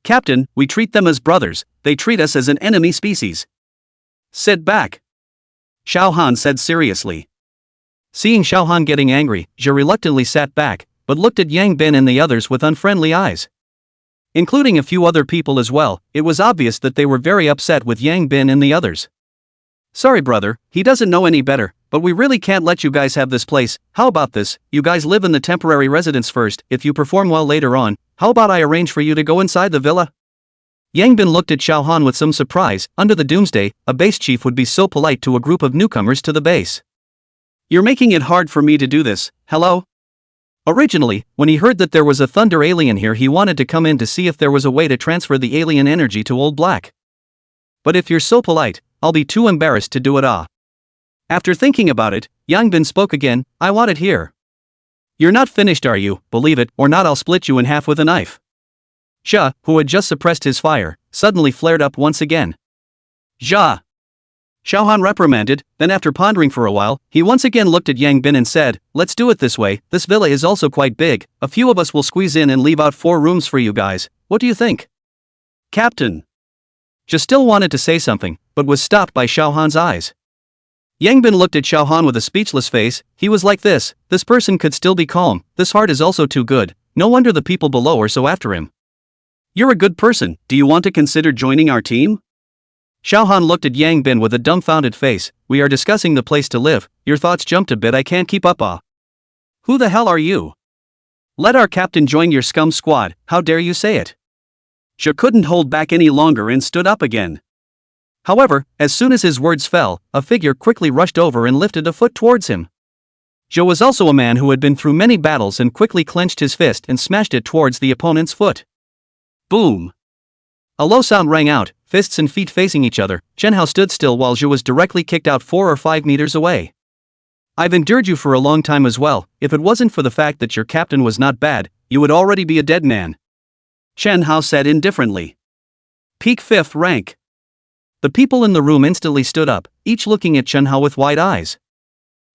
Captain, we treat them as brothers, they treat us as an enemy species. Sit back. Xiao Han said seriously. Seeing Xiao Han getting angry, Zhe reluctantly sat back, but looked at Yang Bin and the others with unfriendly eyes. Including a few other people as well, it was obvious that they were very upset with Yang Bin and the others. Sorry brother, he doesn't know any better, but we really can't let you guys have this place, how about this, you guys live in the temporary residence first, if you perform well later on, how about I arrange for you to go inside the villa? Yang Bin looked at Xiao Han with some surprise, under the doomsday, a base chief would be so polite to a group of newcomers to the base. You're making it hard for me to do this, hello? Originally, when he heard that there was a thunder alien here, he wanted to come in to see if there was a way to transfer the alien energy to Old Black. But if you're so polite, I'll be too embarrassed to do it. After thinking about it, Yang Bin spoke again, I want it here. You're not finished, are you? Believe it or not, I'll split you in half with a knife. Xia, who had just suppressed his fire, suddenly flared up once again. Ja! Xiao Han reprimanded, then after pondering for a while, he once again looked at Yang Bin and said, let's do it this way, this villa is also quite big, a few of us will squeeze in and leave out 4 rooms for you guys, what do you think? Captain! Xia still wanted to say something, but was stopped by Xiao Han's eyes. Yang Bin looked at Xiao Han with a speechless face, he was like this person could still be calm, this heart is also too good, no wonder the people below are so after him. You're a good person, do you want to consider joining our team? Xiao Han looked at Yang Bin with a dumbfounded face, we are discussing the place to live, your thoughts jumped a bit, I can't keep up. Who the hell are you? Let our captain join your scum squad, how dare you say it? Xia couldn't hold back any longer and stood up again. However, as soon as his words fell, a figure quickly rushed over and lifted a foot towards him. Xia was also a man who had been through many battles and quickly clenched his fist and smashed it towards the opponent's foot. Boom! A low sound rang out, fists and feet facing each other. Chen Hao stood still while Xia was directly kicked out 4 or 5 meters away. I've endured you for a long time as well, if it wasn't for the fact that your captain was not bad, you would already be a dead man. Chen Hao said indifferently. Peak 5th rank. The people in the room instantly stood up, each looking at Chen Hao with wide eyes.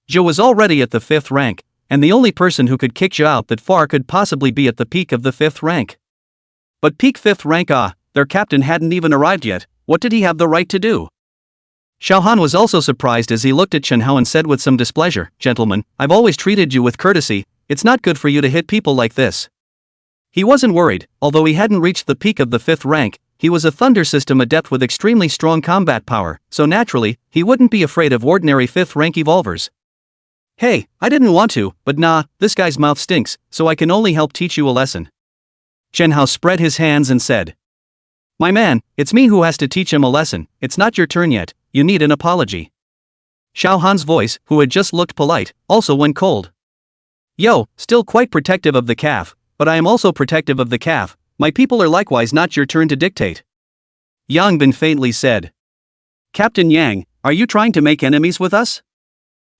Xia was already at the 5th rank, and the only person who could kick Xia out that far could possibly be at the peak of the 5th rank. But peak 5th rank, their captain hadn't even arrived yet, what did he have the right to do? Xiao Han was also surprised as he looked at Chen Hao and said with some displeasure, Gentlemen, I've always treated you with courtesy, it's not good for you to hit people like this. He wasn't worried, although he hadn't reached the peak of the 5th rank, he was a thunder system adept with extremely strong combat power, so naturally, he wouldn't be afraid of ordinary 5th rank evolvers. Hey, I didn't want to, but nah, this guy's mouth stinks, so I can only help teach you a lesson. Chen Hao spread his hands and said. My man, it's me who has to teach him a lesson, it's not your turn yet, you need an apology. Xiao Han's voice, who had just looked polite, also went cold. Yo, still quite protective of the calf, but I am also protective of the calf, my people are likewise not your turn to dictate. Yang Bin faintly said. Captain Yang, are you trying to make enemies with us?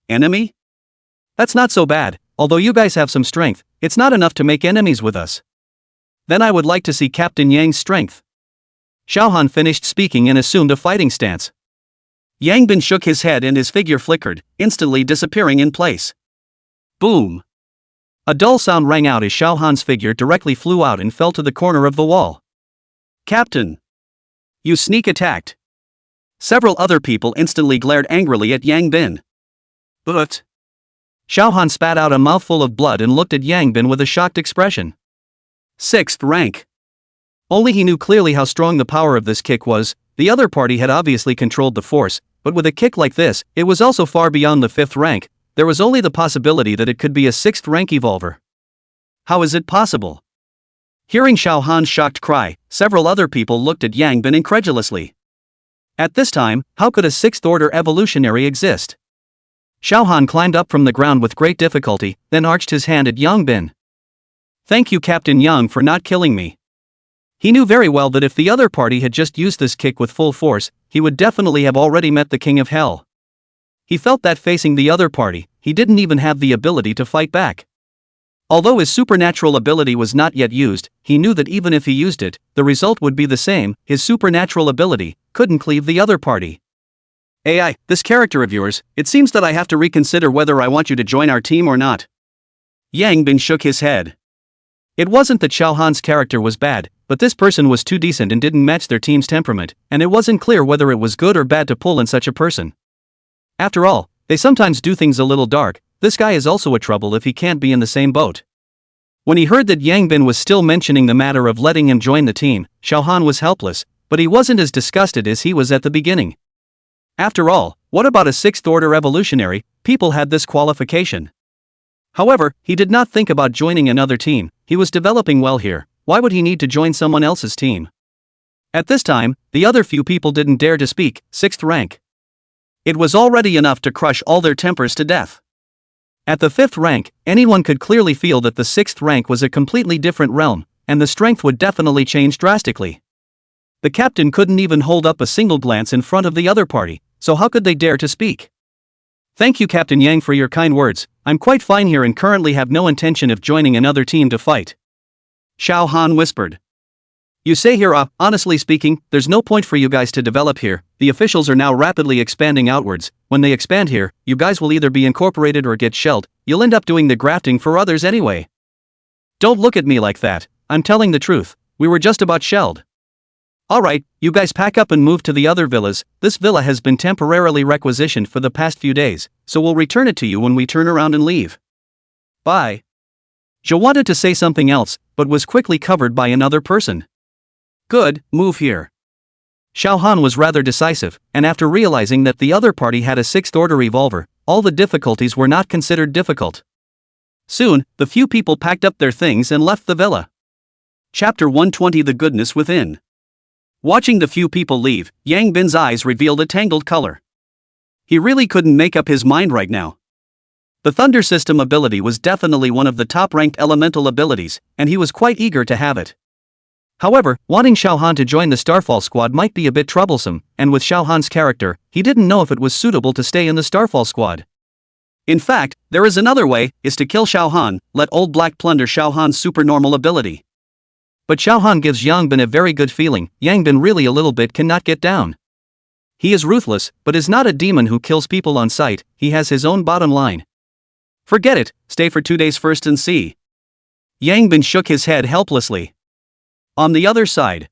Enemy? That's not so bad, although you guys have some strength, it's not enough to make enemies with us. Then I would like to see Captain Yang's strength. Xiao Han finished speaking and assumed a fighting stance. Yang Bin shook his head and his figure flickered, instantly disappearing in place. Boom! A dull sound rang out as Xiao Han's figure directly flew out and fell to the corner of the wall. Captain! You sneak attacked! Several other people instantly glared angrily at Yang Bin. But Xiao Han spat out a mouthful of blood and looked at Yang Bin with a shocked expression. 6th rank. Only he knew clearly how strong the power of this kick was. The other party had obviously controlled the force, but with a kick like this, it was also far beyond the 5th rank. There was only the possibility that it could be a 6th rank evolver. How is it possible? Hearing Xiao Han's shocked cry, several other people looked at Yang Bin incredulously. At this time, how could a 6th order evolutionary exist? Xiao Han climbed up from the ground with great difficulty, then arched his hand at Yang Bin. Thank you, Captain Yang, for not killing me. He knew very well that if the other party had just used this kick with full force, he would definitely have already met the King of Hell. He felt that facing the other party, he didn't even have the ability to fight back. Although his supernatural ability was not yet used, he knew that even if he used it, the result would be the same. His supernatural ability couldn't cleave the other party. AI, this character of yours, it seems that I have to reconsider whether I want you to join our team or not. Yang Bin shook his head. It wasn't that Xiao Han's character was bad, but this person was too decent and didn't match their team's temperament, and it wasn't clear whether it was good or bad to pull in such a person. After all, they sometimes do things a little dark. This guy is also a trouble if he can't be in the same boat. When he heard that Yang Bin was still mentioning the matter of letting him join the team, Xiao Han was helpless, but he wasn't as disgusted as he was at the beginning. After all, what about a 6th order evolutionary? People had this qualification. However, he did not think about joining another team. He was developing well here. Why would he need to join someone else's team? At this time, the other few people didn't dare to speak. 6th rank. It was already enough to crush all their tempers to death. At the 5th rank, anyone could clearly feel that the 6th rank was a completely different realm, and the strength would definitely change drastically. The captain couldn't even hold up a single glance in front of the other party, so how could they dare to speak? Thank you, Captain Yang, for your kind words. I'm quite fine here and currently have no intention of joining another team to fight. Xiao Han whispered. You say here, honestly speaking, there's no point for you guys to develop here. The officials are now rapidly expanding outwards. When they expand here, you guys will either be incorporated or get shelled. You'll end up doing the grafting for others anyway. Don't look at me like that. I'm telling the truth. We were just about shelled. Alright, you guys pack up and move to the other villas. This villa has been temporarily requisitioned for the past few days, so we'll return it to you when we turn around and leave. Bye. Zhou wanted to say something else, but was quickly covered by another person. Good, move here. Xiao Han was rather decisive, and after realizing that the other party had a 6th order revolver, all the difficulties were not considered difficult. Soon, the few people packed up their things and left the villa. Chapter 120, The Goodness Within. Watching the few people leave, Yang Bin's eyes revealed a tangled color. He really couldn't make up his mind right now. The Thunder System ability was definitely one of the top-ranked elemental abilities, and he was quite eager to have it. However, wanting Xiao Han to join the Starfall squad might be a bit troublesome, and with Xiao Han's character, he didn't know if it was suitable to stay in the Starfall squad. In fact, there is another way, is to kill Xiao Han, let Old Black plunder Xiao Han's supernormal ability. But Xiao Han gives Yang Bin a very good feeling. Yang Bin really a little bit cannot get down. He is ruthless, but is not a demon who kills people on sight. He has his own bottom line. Forget it, stay for 2 days first and see. Yang Bin shook his head helplessly. On the other side.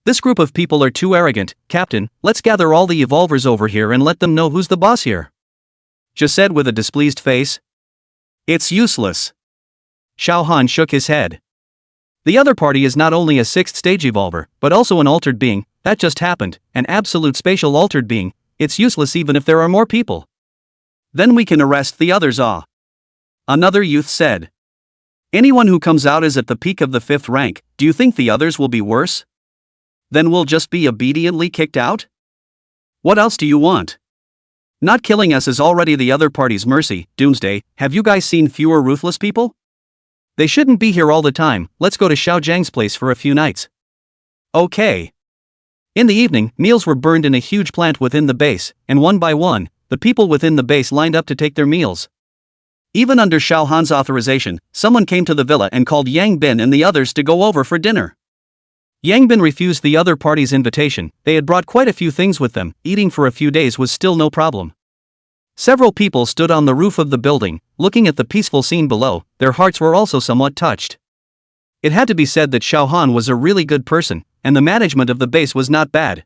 This group of people are too arrogant. Captain, let's gather all the evolvers over here and let them know who's the boss here. Zhe said with a displeased face. It's useless. Xiao Han shook his head. The other party is not only a 6th stage evolver, but also an altered being. That just happened, an absolute spatial altered being. It's useless even if there are more people. Then we can arrest the others. Another youth said. Anyone who comes out is at the peak of the 5th rank. Do you think the others will be worse? Then we'll just be obediently kicked out? What else do you want? Not killing us is already the other party's mercy. Doomsday, have you guys seen fewer ruthless people? They shouldn't be here all the time. Let's go to Xiao Zhang's place for a few nights. Okay. In the evening, meals were burned in a huge plant within the base, and one by one, the people within the base lined up to take their meals. Even under Xiao Han's authorization, someone came to the villa and called Yang Bin and the others to go over for dinner. Yangbin refused the other party's invitation. They had brought quite a few things with them. Eating for a few days was still no problem. Several people stood on the roof of the building, looking at the peaceful scene below. Their hearts were also somewhat touched. It had to be said that Xiao Han was a really good person, and the management of the base was not bad.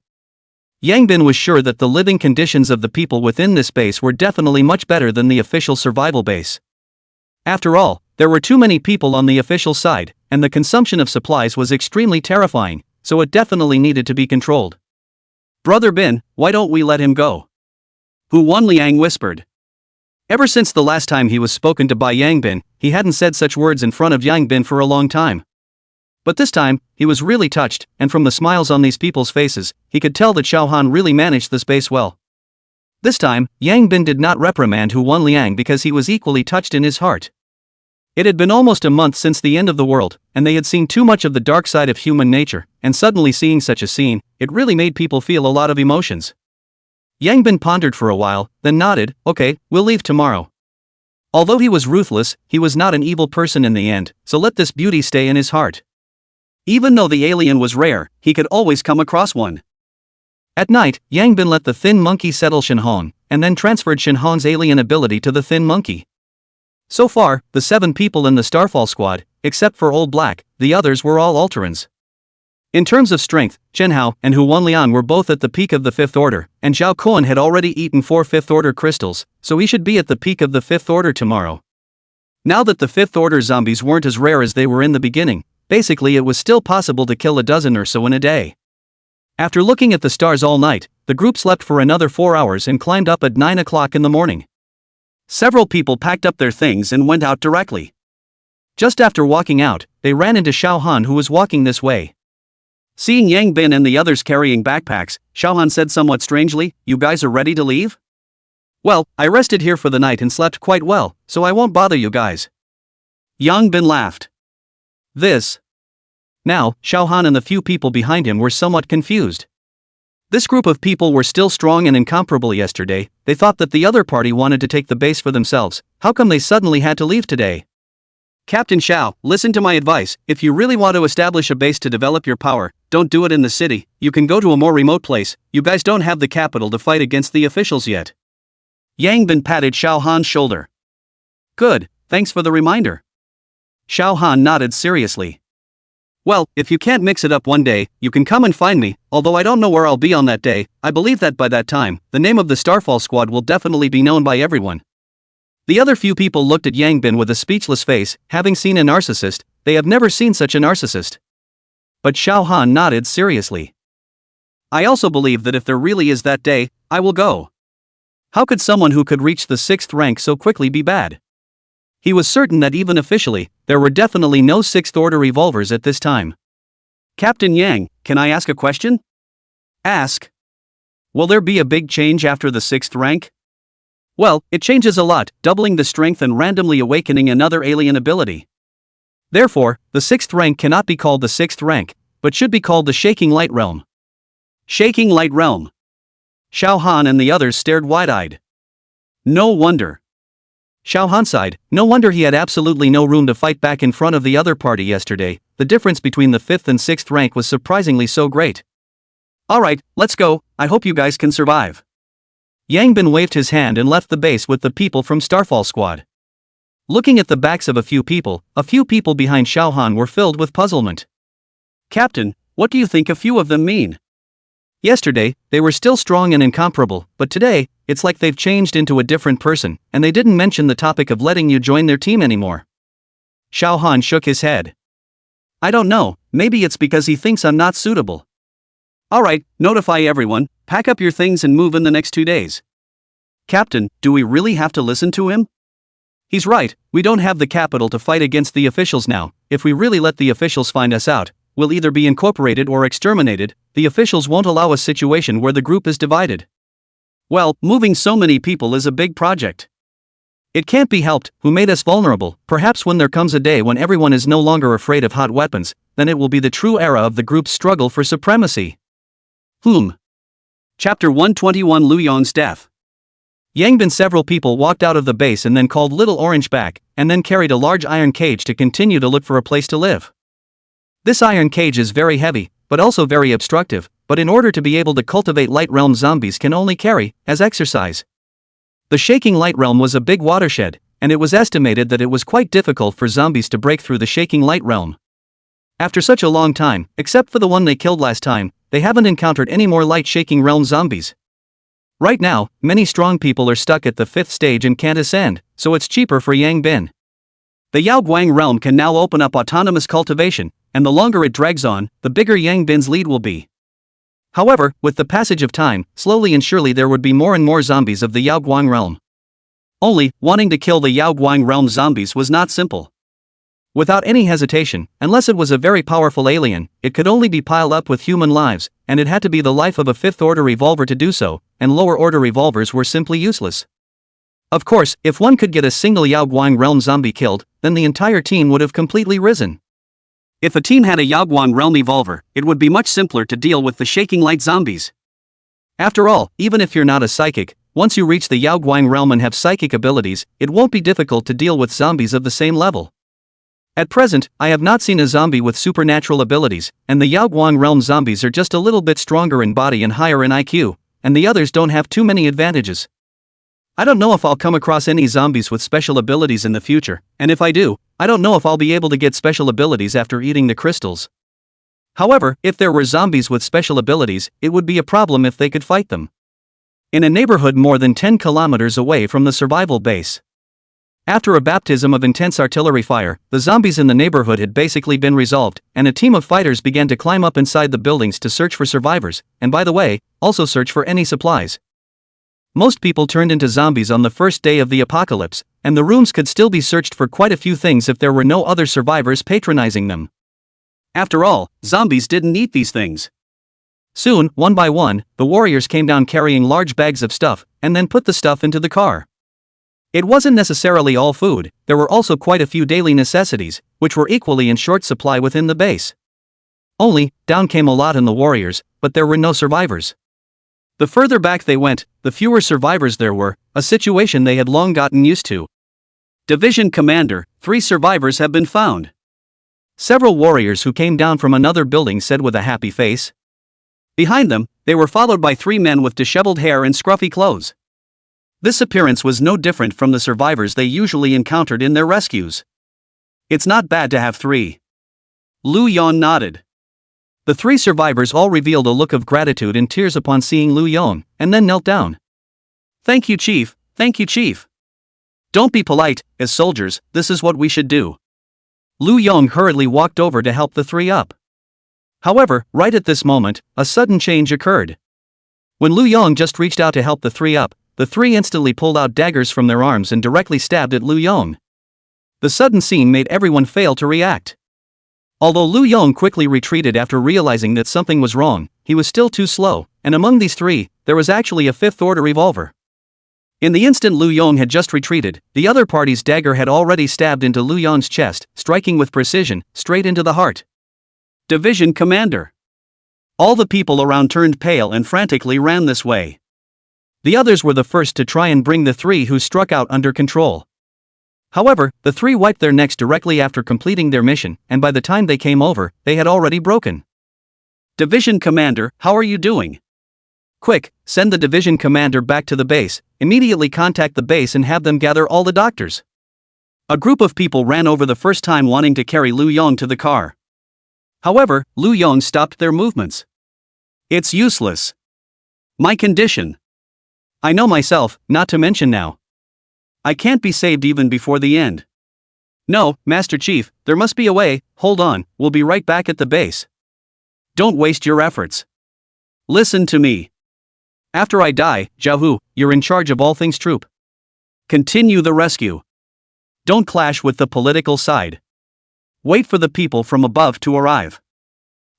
Yangbin was sure that the living conditions of the people within this base were definitely much better than the official survival base. After all, there were too many people on the official side, and the consumption of supplies was extremely terrifying, so it definitely needed to be controlled. "Brother Bin, why don't we let him go?" Hu Wanliang whispered. Ever since the last time he was spoken to by Yangbin, he hadn't said such words in front of Yangbin for a long time. But this time, he was really touched, and from the smiles on these people's faces, he could tell that Xiao Han really managed the space well. This time, Yangbin did not reprimand Hu Wanliang because he was equally touched in his heart. It had been almost a month since the end of the world, and they had seen too much of the dark side of human nature, and suddenly seeing such a scene, it really made people feel a lot of emotions. Yangbin pondered for a while, then nodded. "Okay, we'll leave tomorrow." Although he was ruthless, he was not an evil person in the end, so let this beauty stay in his heart. Even though the alien was rare, he could always come across one. At night, Yangbin let the thin monkey settle Shinhan, and then transferred Shinhan's alien ability to the thin monkey. So far, the 7 people in the Starfall squad, except for Old Black, the others were all Alterans. In terms of strength, Chen Hao and Hu Wanlian were both at the peak of the 5th order, and Zhao Kuan had already eaten 4 5th order crystals, so he should be at the peak of the 5th order tomorrow. Now that the 5th order zombies weren't as rare as they were in the beginning, basically it was still possible to kill a dozen or so in a day. After looking at the stars all night, the group slept for another 4 hours and climbed up at 9 o'clock in the morning. Several people packed up their things and went out directly. Just after walking out, they ran into Xiao Han, who was walking this way. Seeing Yangbin and the others carrying backpacks, Xiao Han said somewhat strangely, "You guys are ready to leave?" "Well, I rested here for the night and slept quite well, so I won't bother you guys." Yangbin laughed. Now, Xiao Han and the few people behind him were somewhat confused. This group of people were still strong and incomparable yesterday. They thought that the other party wanted to take the base for themselves. How come they suddenly had to leave today? "Captain Xiao, listen to my advice. If you really want to establish a base to develop your power, don't do it in the city. You can go to a more remote place. You guys don't have the capital to fight against the officials yet." Yangbin patted Xiao Han's shoulder. "Good, thanks for the reminder." Xiao Han nodded seriously. "Well, if you can't mix it up one day, you can come and find me, although I don't know where I'll be on that day. I believe that by that time, the name of the Starfall squad will definitely be known by everyone." The other few people looked at Yangbin with a speechless face. Having seen a narcissist, they have never seen such a narcissist. But Xiao Han nodded seriously. "I also believe that if there really is that day, I will go." How could someone who could reach the 6th rank so quickly be bad? He was certain that even officially, there were definitely no 6th order revolvers at this time. "Captain Yang, can I ask a question?" "Ask." "Will there be a big change after the 6th rank?" "Well, it changes a lot, doubling the strength and randomly awakening another alien ability. Therefore, the 6th rank cannot be called the 6th rank, but should be called the Shaking Light Realm." Shaking Light Realm. Xiao Han and the others stared wide-eyed. No wonder. Xiao Han sighed. No wonder he had absolutely no room to fight back in front of the other party yesterday. The difference between the 5th and 6th rank was surprisingly so great. "Alright, let's go. I hope you guys can survive." Yangbin waved his hand and left the base with the people from Starfall squad. Looking at the backs of a few people behind Xiao Han were filled with puzzlement. "Captain, what do you think a few of them mean?" Yesterday, they were still strong and incomparable, but today, it's like they've changed into a different person, and they didn't mention the topic of letting you join their team anymore. Xiao Han shook his head. "I don't know, maybe it's because he thinks I'm not suitable." "Alright, notify everyone, pack up your things and move in the next 2 days." "Captain, do we really have to listen to him?" "He's right, we don't have the capital to fight against the officials now. If we really let the officials find us out, we'll either be incorporated or exterminated. The officials won't allow a situation where the group is divided." "Well, moving so many people is a big project." "It can't be helped. Who made us vulnerable? Perhaps when there comes a day when everyone is no longer afraid of hot weapons, then it will be the true era of the group's struggle for supremacy." Chapter 121 Lu Yong's Death. Yangbin. Several people walked out of the base and then called Little Orange back, and then carried a large iron cage to continue to look for a place to live. This iron cage is very heavy, but also very obstructive, but in order to be able to cultivate light realm zombies can only carry, as exercise. The shaking light realm was a big watershed, and it was estimated that it was quite difficult for zombies to break through the shaking light realm. After such a long time, except for the one they killed last time, they haven't encountered any more light shaking realm zombies. Right now, many strong people are stuck at the 5th stage and can't ascend, so it's cheaper for Yang Bin. The Yao Guang realm can now open up autonomous cultivation, and the longer it drags on, the bigger Yang Bin's lead will be. However, with the passage of time, slowly and surely there would be more and more zombies of the Yao Guang realm. Only, wanting to kill the Yao Guang realm zombies was not simple. Without any hesitation, unless it was a very powerful alien, it could only be piled up with human lives, and it had to be the life of a 5th-order revolver to do so, and lower-order revolvers were simply useless. Of course, if one could get a single Yao Guang realm zombie killed, then the entire team would have completely risen. If a team had a Yao Guang realm evolver, it would be much simpler to deal with the shaking light zombies. After all, even if you're not a psychic, once you reach the Yao Guang realm and have psychic abilities, it won't be difficult to deal with zombies of the same level. At present, I have not seen a zombie with supernatural abilities, and the Yao Guang realm zombies are just a little bit stronger in body and higher in IQ, and the others don't have too many advantages. I don't know if I'll come across any zombies with special abilities in the future, and if I do, I don't know if I'll be able to get special abilities after eating the crystals. However, if there were zombies with special abilities, it would be a problem if they could fight them. In a neighborhood more than 10 kilometers away from the survival base. After a baptism of intense artillery fire, the zombies in the neighborhood had basically been resolved, and a team of fighters began to climb up inside the buildings to search for survivors, and by the way, also search for any supplies. Most people turned into zombies on the first day of the apocalypse, and the rooms could still be searched for quite a few things if there were no other survivors patronizing them. After all, zombies didn't eat these things. Soon, one by one, the warriors came down carrying large bags of stuff, and then put the stuff into the car. It wasn't necessarily all food, there were also quite a few daily necessities, which were equally in short supply within the base. Only, down came a lot in the warriors, but there were no survivors. The further back they went, the fewer survivors there were, a situation they had long gotten used to. Division Commander, 3 survivors have been found. Several warriors who came down from another building said with a happy face. Behind them, they were followed by 3 men with disheveled hair and scruffy clothes. This appearance was no different from the survivors they usually encountered in their rescues. It's not bad to have 3. Lu Yon nodded. The 3 survivors all revealed a look of gratitude and tears upon seeing Lu Yon, and then knelt down. Thank you, Chief, thank you, Chief. Don't be polite, as soldiers, this is what we should do. Lu Yong hurriedly walked over to help the 3 up. However, right at this moment, a sudden change occurred. When Lu Yong just reached out to help the 3 up, the 3 instantly pulled out daggers from their arms and directly stabbed at Lu Yong. The sudden scene made everyone fail to react. Although Lu Yong quickly retreated after realizing that something was wrong, he was still too slow, and among these 3, there was actually a 5th-order revolver. In the instant Lu Yong had just retreated, the other party's dagger had already stabbed into Lu Yong's chest, striking with precision, straight into the heart. Division Commander. All the people around turned pale and frantically ran this way. The others were the first to try and bring the 3 who struck out under control. However, the 3 wiped their necks directly after completing their mission, and by the time they came over, they had already broken. Division Commander, how are you doing? Quick, send the Division Commander back to the base, immediately contact the base and have them gather all the doctors. A group of people ran over the first time wanting to carry Lu Yong to the car. However, Lu Yong stopped their movements. It's useless. My condition. I know myself, not to mention now. I can't be saved even before the end. No, Master Chief, there must be a way, hold on, we'll be right back at the base. Don't waste your efforts. Listen to me. After I die, Jiaohu, you're in charge of all things troop. Continue the rescue. Don't clash with the political side. Wait for the people from above to arrive.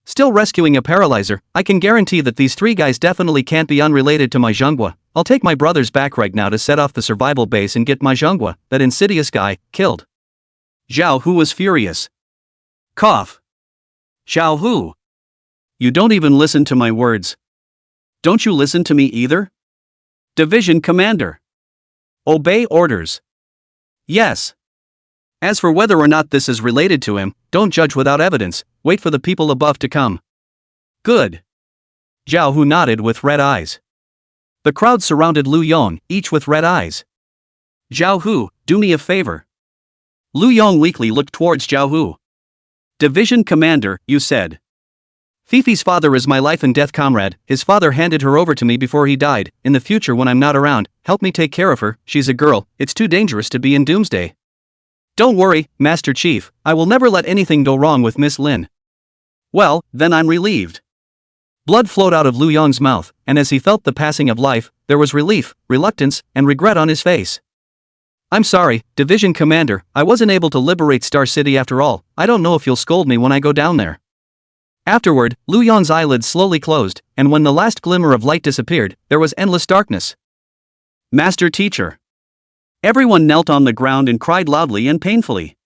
Still rescuing a paralyzer, I can guarantee that these 3 guys definitely can't be unrelated to my Zhenghua. I'll take my brothers back right now to set off the survival base and get my Zhenghua, that insidious guy, killed. Zhao Hu was furious. Cough. Zhao Hu. You don't even listen to my words. Don't you listen to me either? Division Commander. Obey orders. Yes. As for whether or not this is related to him, don't judge without evidence, wait for the people above to come. Good. Zhao Hu nodded with red eyes. The crowd surrounded Lu Yong, each with red eyes. Zhao Hu, do me a favor. Lu Yong weakly looked towards Zhao Hu. Division commander, you said. Fifi's father is my life and death comrade. His father handed her over to me before he died. In the future when I'm not around, help me take care of her. She's a girl, it's too dangerous to be in Doomsday. Don't worry, Master Chief, I will never let anything go wrong with Miss Lin. Well, then I'm relieved. Blood flowed out of Lu Yong's mouth, and as he felt the passing of life, there was relief, reluctance, and regret on his face. I'm sorry, Division Commander, I wasn't able to liberate Star City after all. I don't know if you'll scold me when I go down there. Afterward, Lu Yong's eyelids slowly closed, and when the last glimmer of light disappeared, there was endless darkness. Master Teacher. Everyone knelt on the ground and cried loudly and painfully.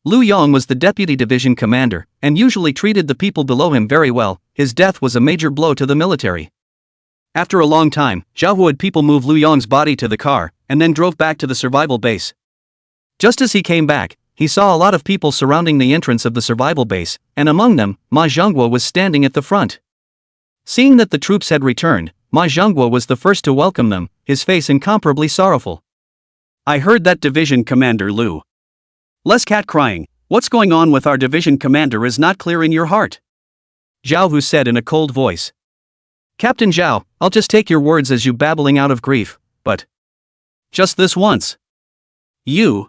Lu Yong was the deputy division commander, and usually treated the people below him very well. His death was a major blow to the military. After a long time, Zhao Hu had people move Lu Yong's body to the car, and then drove back to the survival base. Just as he came back, he saw a lot of people surrounding the entrance of the survival base, and among them, Ma Zhonghua was standing at the front. Seeing that the troops had returned, Ma Zhonghua was the first to welcome them, his face incomparably sorrowful. I heard that Division Commander Lu. Less cat crying. What's going on with our division commander is not clear in your heart. Zhao Hu said in a cold voice. Captain Zhao, I'll just take your words as you babbling out of grief, but just this once. You.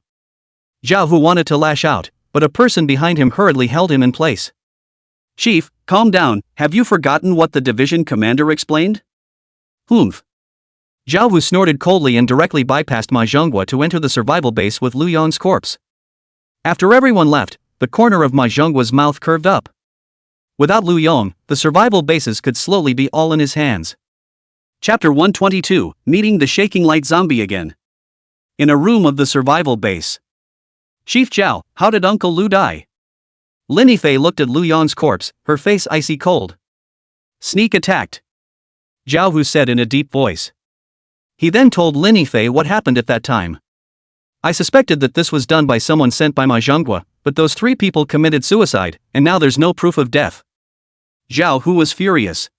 Zhao Hu wanted to lash out, but a person behind him hurriedly held him in place. Chief, calm down, have you forgotten what the division commander explained? Humph. Zhao Hu snorted coldly and directly bypassed Ma Zhonghua to enter the survival base with Lu Yong's corpse. After everyone left, the corner of Ma Zhonghua's mouth curved up. Without Lu Yong, the survival bases could slowly be all in his hands. Chapter 122, Meeting the Shaking Light Zombie Again. In a room of the survival base. Chief Zhao, how did Uncle Lu die? Lin Yifei looked at Lu Yong's corpse, her face icy cold. Sneak attacked. Zhao Hu said in a deep voice. He then told Lin Yifei what happened at that time. I suspected that this was done by someone sent by Ma Zhonghua, but those 3 people committed suicide, and now there's no proof of death. Zhao Hu was furious.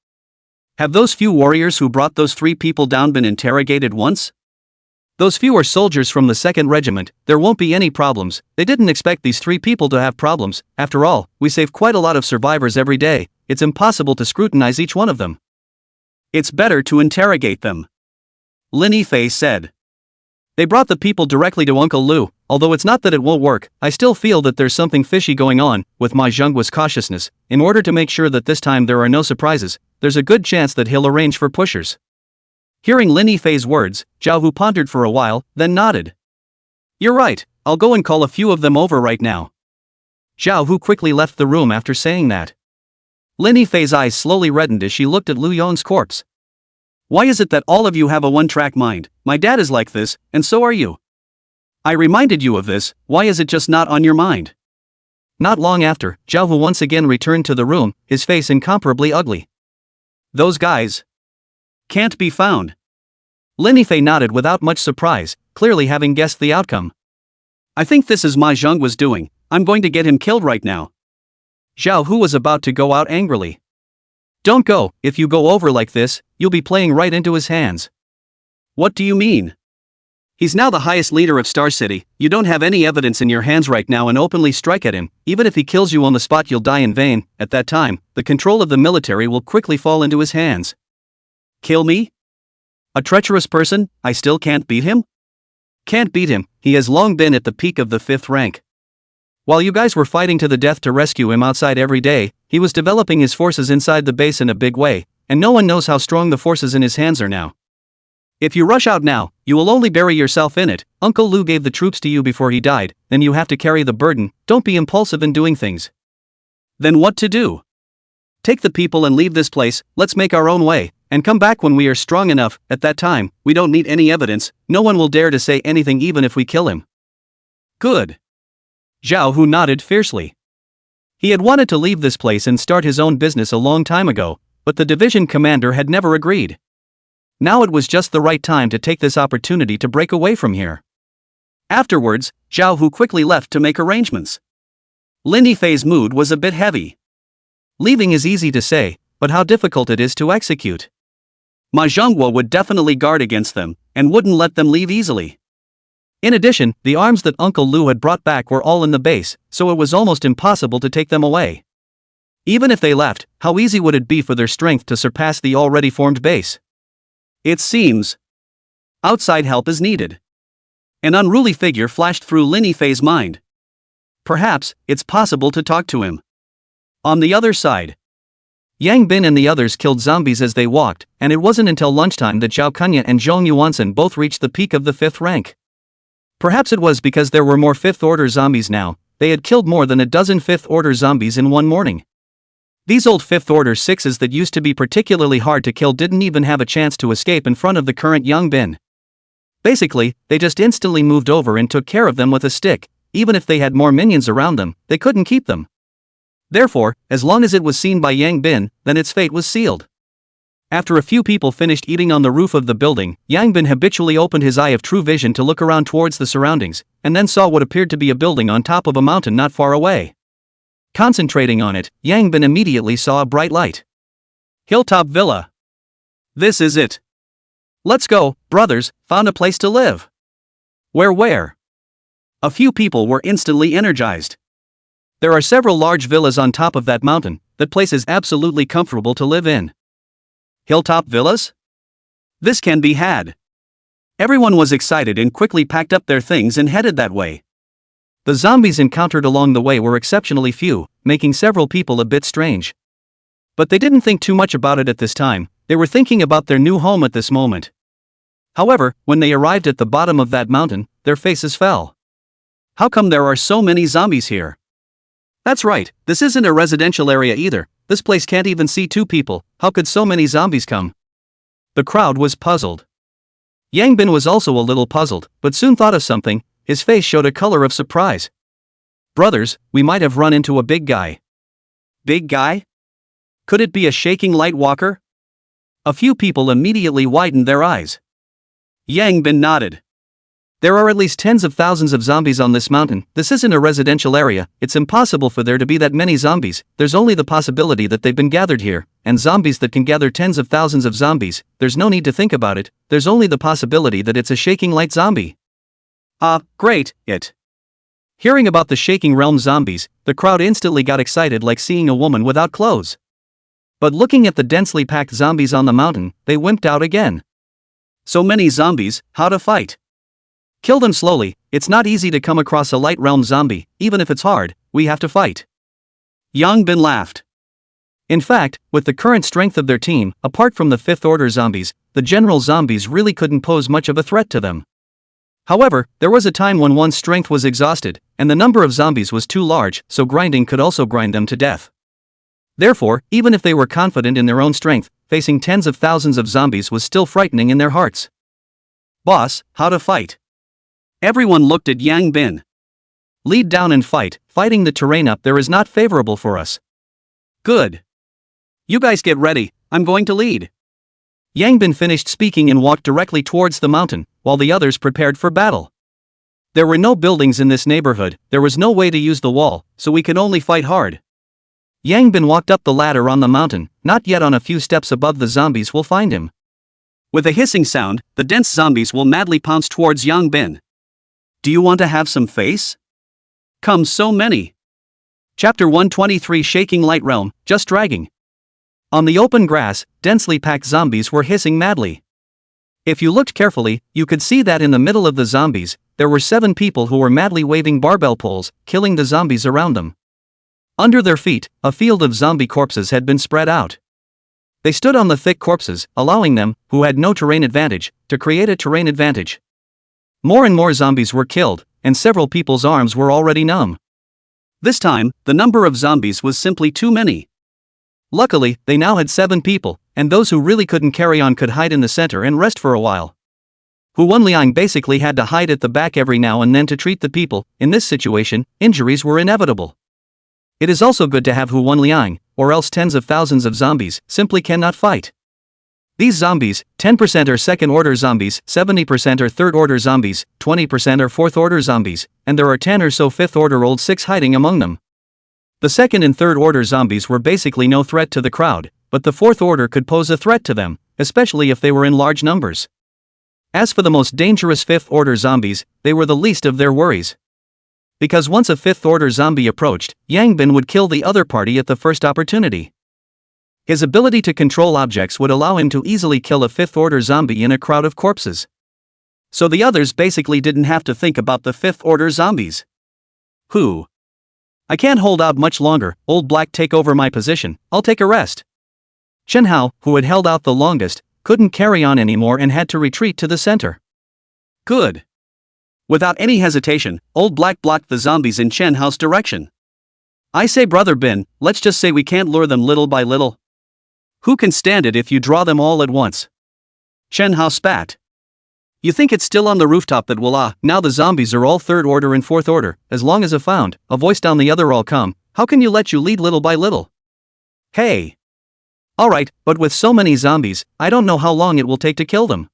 Have those few warriors who brought those 3 people down been interrogated once? Those few are soldiers from the 2nd Regiment, there won't be any problems. They didn't expect these 3 people to have problems. After all, we save quite a lot of survivors every day. It's impossible to scrutinize each one of them. It's better to interrogate them. Lin Yifei said. They brought the people directly to Uncle Lu. Although it's not that it won't work, I still feel that there's something fishy going on. With Ma Zhonghua's cautiousness, in order to make sure that this time there are no surprises, there's a good chance that he'll arrange for pushers. Hearing Lin Yifei's words, Zhao Hu pondered for a while, then nodded. You're right, I'll go and call a few of them over right now. Zhao Hu quickly left the room after saying that. Lin Yifei's eyes slowly reddened as she looked at Lu Yong's corpse. Why is it that all of you have a one-track mind? My dad is like this, and so are you. I reminded you of this, why is it just not on your mind? Not long after, Zhao Hu once again returned to the room, his face incomparably ugly. Those guys can't be found. Lin Yifei nodded without much surprise, clearly having guessed the outcome. I think this is Ma Zhongua's doing. I'm going to get him killed right now. Zhao Hu was about to go out angrily. Don't go, if you go over like this, you'll be playing right into his hands. What do you mean? He's now the highest leader of Star City, you don't have any evidence in your hands right now and openly strike at him. Even if he kills you on the spot you'll die in vain. At that time, the control of the military will quickly fall into his hands. Kill me? A treacherous person, I still can't beat him? Can't beat him, he has long been at the peak of the 5th rank. While you guys were fighting to the death to rescue him outside every day, he was developing his forces inside the base in a big way, and no one knows how strong the forces in his hands are now. If you rush out now, you will only bury yourself in it. Uncle Lu gave the troops to you before he died, then you have to carry the burden. Don't be impulsive in doing things. Then what to do? Take the people and leave this place, let's make our own way, and come back when we are strong enough. At that time, we don't need any evidence, no one will dare to say anything even if we kill him. Good. Zhao Hu nodded fiercely. He had wanted to leave this place and start his own business a long time ago, but the division commander had never agreed. Now it was just the right time to take this opportunity to break away from here. Afterwards, Zhao Hu quickly left to make arrangements. Lin Yifei's mood was a bit heavy. Leaving is easy to say, but how difficult it is to execute. Manhwa would definitely guard against them, and wouldn't let them leave easily. In addition, the arms that Uncle Lu had brought back were all in the base, so it was almost impossible to take them away. Even if they left, how easy would it be for their strength to surpass the already formed base? It seems outside help is needed. An unruly figure flashed through Lin Yifei's mind. Perhaps it's possible to talk to him. On the other side, Yang Bin and the others killed zombies as they walked, and it wasn't until lunchtime that Zhao Kunya and Zhong Yuansen both reached the peak of the 5th rank. Perhaps it was because there were more 5th order zombies now. They had killed more than a dozen 5th order zombies in one morning. These old 5th order 6s that used to be particularly hard to kill didn't even have a chance to escape in front of the current Yang Bin. Basically, they just instantly moved over and took care of them with a stick. Even if they had more minions around them, they couldn't keep them. Therefore, as long as it was seen by Yang Bin, then its fate was sealed. After a few people finished eating on the roof of the building, Yang Bin habitually opened his eye of true vision to look around towards the surroundings, and then saw what appeared to be a building on top of a mountain not far away. Concentrating on it, Yang Bin immediately saw a bright light. Hilltop Villa. This is it. Let's go, brothers, found a place to live. Where? A few people were instantly energized. There are several large villas on top of that mountain. That place is absolutely comfortable to live in. Hilltop villas? This can be had. Everyone was excited and quickly packed up their things and headed that way. The zombies encountered along the way were exceptionally few, making several people a bit strange. But they didn't think too much about it at this time. They were thinking about their new home at this moment. However, when they arrived at the bottom of that mountain, their faces fell. How come there are so many zombies here? That's right, this isn't a residential area either. This place can't even see 2 people. How could so many zombies come? The crowd was puzzled. Yang Bin was also a little puzzled, but soon thought of something. His face showed a color of surprise. Brothers, we might have run into a big guy. Big guy? Could it be a shaking light walker? A few people immediately widened their eyes. Yang Bin nodded. There are at least tens of thousands of zombies on this mountain. This isn't a residential area. It's impossible for there to be that many zombies. There's only the possibility that they've been gathered here, and zombies that can gather tens of thousands of zombies. There's no need to think about it. There's only the possibility that it's a shaking light zombie. Great, it. Hearing about the shaking realm zombies, the crowd instantly got excited like seeing a woman without clothes. But looking at the densely packed zombies on the mountain, they wimped out again. So many zombies, how to fight? Kill them slowly. It's not easy to come across a light realm zombie. Even if it's hard, we have to fight. Yang Bin laughed. In fact, with the current strength of their team, apart from the 5th order zombies, the general zombies really couldn't pose much of a threat to them. However, there was a time when one's strength was exhausted, and the number of zombies was too large, so grinding could also grind them to death. Therefore, even if they were confident in their own strength, facing tens of thousands of zombies was still frightening in their hearts. Boss, how to fight? Everyone looked at Yang Bin. Lead down and fight. Fighting the terrain up there is not favorable for us. Good. You guys get ready, I'm going to lead. Yang Bin finished speaking and walked directly towards the mountain, while the others prepared for battle. There were no buildings in this neighborhood, there was no way to use the wall, so we could only fight hard. Yang Bin walked up the ladder on the mountain. Not yet. On a few steps above the zombies will find him. With a hissing sound, the dense zombies will madly pounce towards Yang Bin. Do you want to have some face? Come so many. Chapter 123 Shaking Light Realm, just dragging. On the open grass, densely packed zombies were hissing madly. If you looked carefully, you could see that in the middle of the zombies, there were 7 people who were madly waving barbell poles, killing the zombies around them. Under their feet, a field of zombie corpses had been spread out. They stood on the thick corpses, allowing them, who had no terrain advantage, to create a terrain advantage. More and more zombies were killed, and several people's arms were already numb. This time, the number of zombies was simply too many. Luckily, they now had 7 people, and those who really couldn't carry on could hide in the center and rest for a while. Hu Wenliang basically had to hide at the back every now and then to treat the people. In this situation, injuries were inevitable. It is also good to have Hu Wenliang, or else tens of thousands of zombies simply cannot fight. These zombies, 10% are second-order zombies, 70% are third-order zombies, 20% are fourth-order zombies, and there are 10 or so fifth-order old 6 hiding among them. The second and third-order zombies were basically no threat to the crowd. but the fourth order could pose a threat to them, especially if they were in large numbers. As for the most dangerous fifth order zombies, they were the least of their worries. Because once a fifth order zombie approached, Yang Bin would kill the other party at the first opportunity. His ability to control objects would allow him to easily kill a fifth order zombie in a crowd of corpses. So the others basically didn't have to think about the fifth order zombies. Who? I can't hold out much longer, old black, take over my position, I'll take a rest. Chen Hao, who had held out the longest, couldn't carry on anymore and had to retreat to the center. Good. Without any hesitation, old black blocked the zombies in Chen Hao's direction. I say, Brother Bin, let's just say we can't lure them little by little. Who can stand it if you draw them all at once? Chen Hao spat. You think it's still on the rooftop that will now the zombies are all third order and fourth order, as long as a voice down the other all come, how can you let you lead little by little? Hey. Alright, but with so many zombies, I don't know how long it will take to kill them.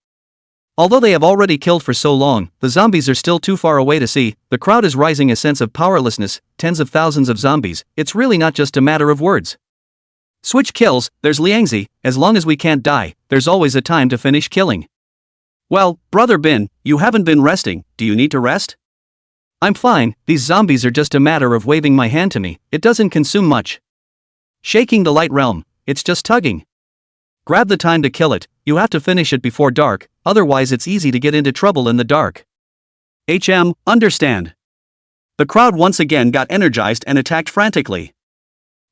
Although they have already killed for so long, the zombies are still too far away to see, the crowd is rising a sense of powerlessness, tens of thousands of zombies, it's really not just a matter of words. Switch kills, there's Liangzi, as long as we can't die, there's always a time to finish killing. Well, Brother Bin, you haven't been resting, do you need to rest? I'm fine, these zombies are just a matter of waving my hand to me, it doesn't consume much. Shaking the light realm, it's just tugging. Grab the time to kill it, you have to finish it before dark, otherwise it's easy to get into trouble in the dark. Understand. The crowd once again got energized and attacked frantically.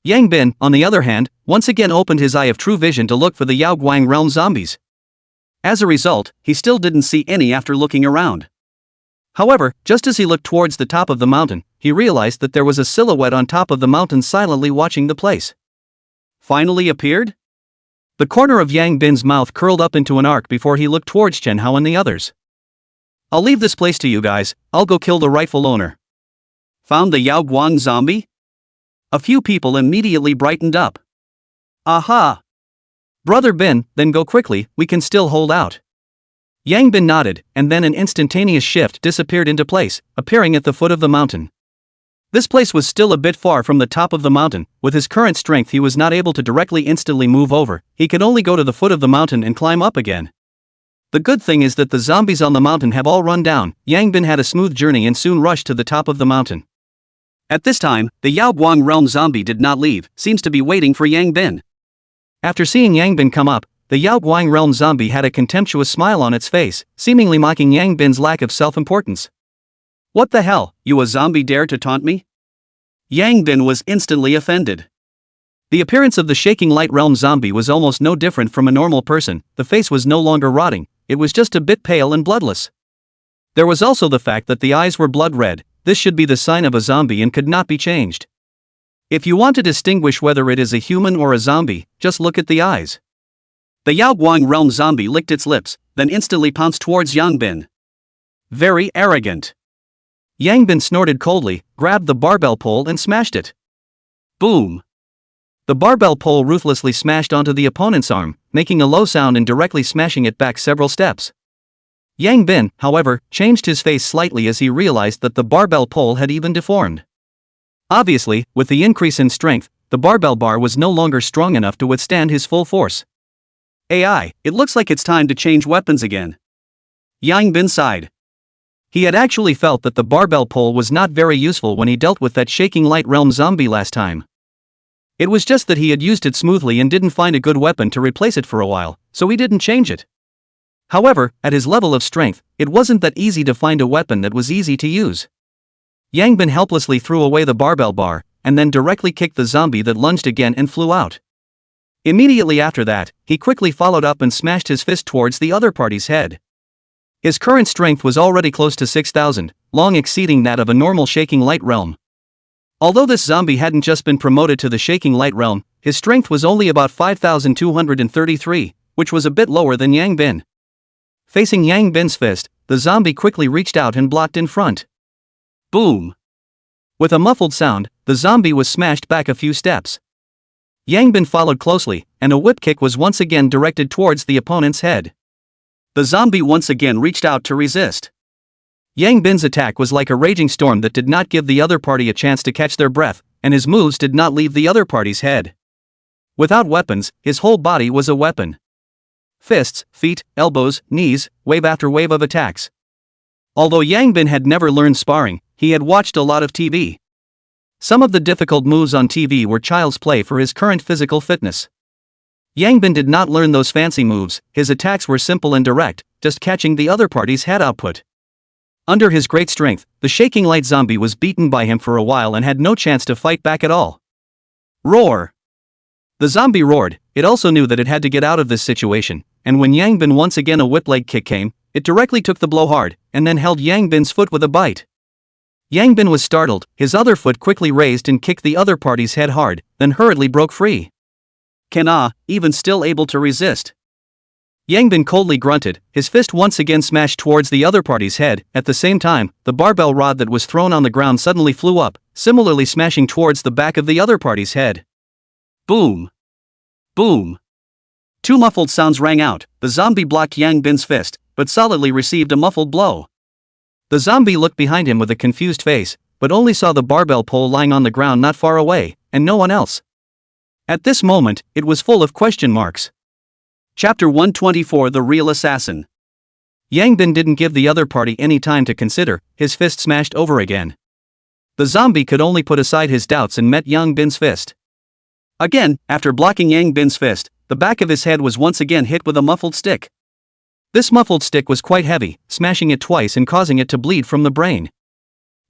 Yang Bin, on the other hand, once again opened his eye of true vision to look for the Yao Guang realm zombies. As a result, he still didn't see any after looking around. However, just as he looked towards the top of the mountain, he realized that there was a silhouette on top of the mountain silently watching the place. Finally appeared? The corner of Yang Bin's mouth curled up into an arc before he looked towards Chen Hao and the others. I'll leave this place to you guys, I'll go kill the rightful owner. Found the Yao Guang zombie? A few people immediately brightened up. Aha! Brother Bin, then go quickly, we can still hold out. Yang Bin nodded, and then an instantaneous shift disappeared into place, appearing at the foot of the mountain. This place was still a bit far from the top of the mountain, with his current strength he was not able to directly instantly move over, he could only go to the foot of the mountain and climb up again. The good thing is that the zombies on the mountain have all run down, Yang Bin had a smooth journey and soon rushed to the top of the mountain. At this time, the Yao Guang realm zombie did not leave, seems to be waiting for Yang Bin. After seeing Yang Bin come up, the Yao Guang realm zombie had a contemptuous smile on its face, seemingly mocking Yang Bin's lack of self-importance. What the hell, you a zombie dare to taunt me? Yang Bin was instantly offended. The appearance of the shaking light realm zombie was almost no different from a normal person, the face was no longer rotting, it was just a bit pale and bloodless. There was also the fact that the eyes were blood red, this should be the sign of a zombie and could not be changed. If you want to distinguish whether it is a human or a zombie, just look at the eyes. The Yao Guang realm zombie licked its lips, then instantly pounced towards Yang Bin. Very arrogant. Yang Bin snorted coldly, grabbed the barbell pole and smashed it. Boom. The barbell pole ruthlessly smashed onto the opponent's arm, making a low sound and directly smashing it back several steps. Yang Bin, however, changed his face slightly as he realized that the barbell pole had even deformed. Obviously, with the increase in strength, the barbell bar was no longer strong enough to withstand his full force. AI, it looks like it's time to change weapons again. Yang Bin sighed. He had actually felt that the barbell pole was not very useful when he dealt with that shaking light realm zombie last time. It was just that he had used it smoothly and didn't find a good weapon to replace it for a while, so he didn't change it. However, at his level of strength, it wasn't that easy to find a weapon that was easy to use. Yang Bin helplessly threw away the barbell bar, and then directly kicked the zombie that lunged again and flew out. Immediately after that, he quickly followed up and smashed his fist towards the other party's head. His current strength was already close to 6,000, long exceeding that of a normal shaking light realm. Although this zombie hadn't just been promoted to the shaking light realm, his strength was only about 5,233, which was a bit lower than Yang Bin. Facing Yang Bin's fist, the zombie quickly reached out and blocked in front. Boom! With a muffled sound, the zombie was smashed back a few steps. Yang Bin followed closely, and a whip kick was once again directed towards the opponent's head. The zombie once again reached out to resist. Yang Bin's attack was like a raging storm that did not give the other party a chance to catch their breath, and his moves did not leave the other party's head. Without weapons, his whole body was a weapon. Fists, feet, elbows, knees, wave after wave of attacks. Although Yang Bin had never learned sparring, he had watched a lot of TV. Some of the difficult moves on TV were child's play for his current physical fitness. Yang Bin did not learn those fancy moves, his attacks were simple and direct, just catching the other party's head output. Under his great strength, the shaking light zombie was beaten by him for a while and had no chance to fight back at all. Roar! The zombie roared. It also knew that it had to get out of this situation, and when Yang Bin once again a whip leg kick came, it directly took the blow hard, and then held Yang Bin's foot with a bite. Yang Bin was startled, his other foot quickly raised and kicked the other party's head hard, then hurriedly broke free. Kana, even still able to resist. Yang Bin coldly grunted, his fist once again smashed towards the other party's head. At the same time, the barbell rod that was thrown on the ground suddenly flew up, similarly smashing towards the back of the other party's head. Boom! Boom! Two muffled sounds rang out. The zombie blocked Yang Bin's fist, but solidly received a muffled blow. The zombie looked behind him with a confused face, but only saw the barbell pole lying on the ground not far away, and no one else. At this moment, it was full of question marks. Chapter 124: The Real Assassin. Yang Bin didn't give the other party any time to consider, his fist smashed over again. The zombie could only put aside his doubts and met Yang Bin's fist. Again, after blocking Yang Bin's fist, the back of his head was once again hit with a muffled stick. This muffled stick was quite heavy, smashing it twice and causing it to bleed from the brain.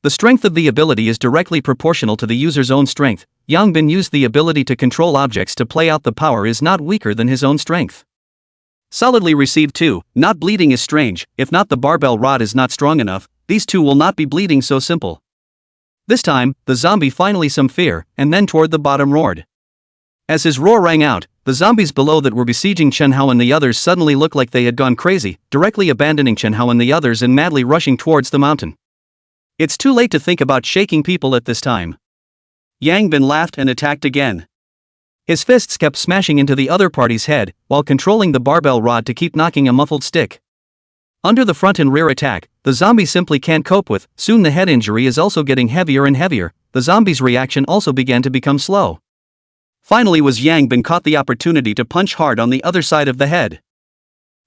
The strength of the ability is directly proportional to the user's own strength. Yang Bin used the ability to control objects to play out the power is not weaker than his own strength. Solidly received 2, not bleeding is strange, if not the barbell rod is not strong enough, these two will not be bleeding so simple. This time, the zombie finally some fear, and then toward the bottom roared. As his roar rang out, the zombies below that were besieging Chen Hao and the others suddenly looked like they had gone crazy, directly abandoning Chen Hao and the others and madly rushing towards the mountain. It's too late to think about shaking people at this time. Yang Bin laughed and attacked again. His fists kept smashing into the other party's head, while controlling the barbell rod to keep knocking a muffled stick. Under the front and rear attack, the zombie simply can't cope with. Soon the head injury is also getting heavier and heavier. The zombie's reaction also began to become slow. Finally was Yang Bin caught the opportunity to punch hard on the other side of the head.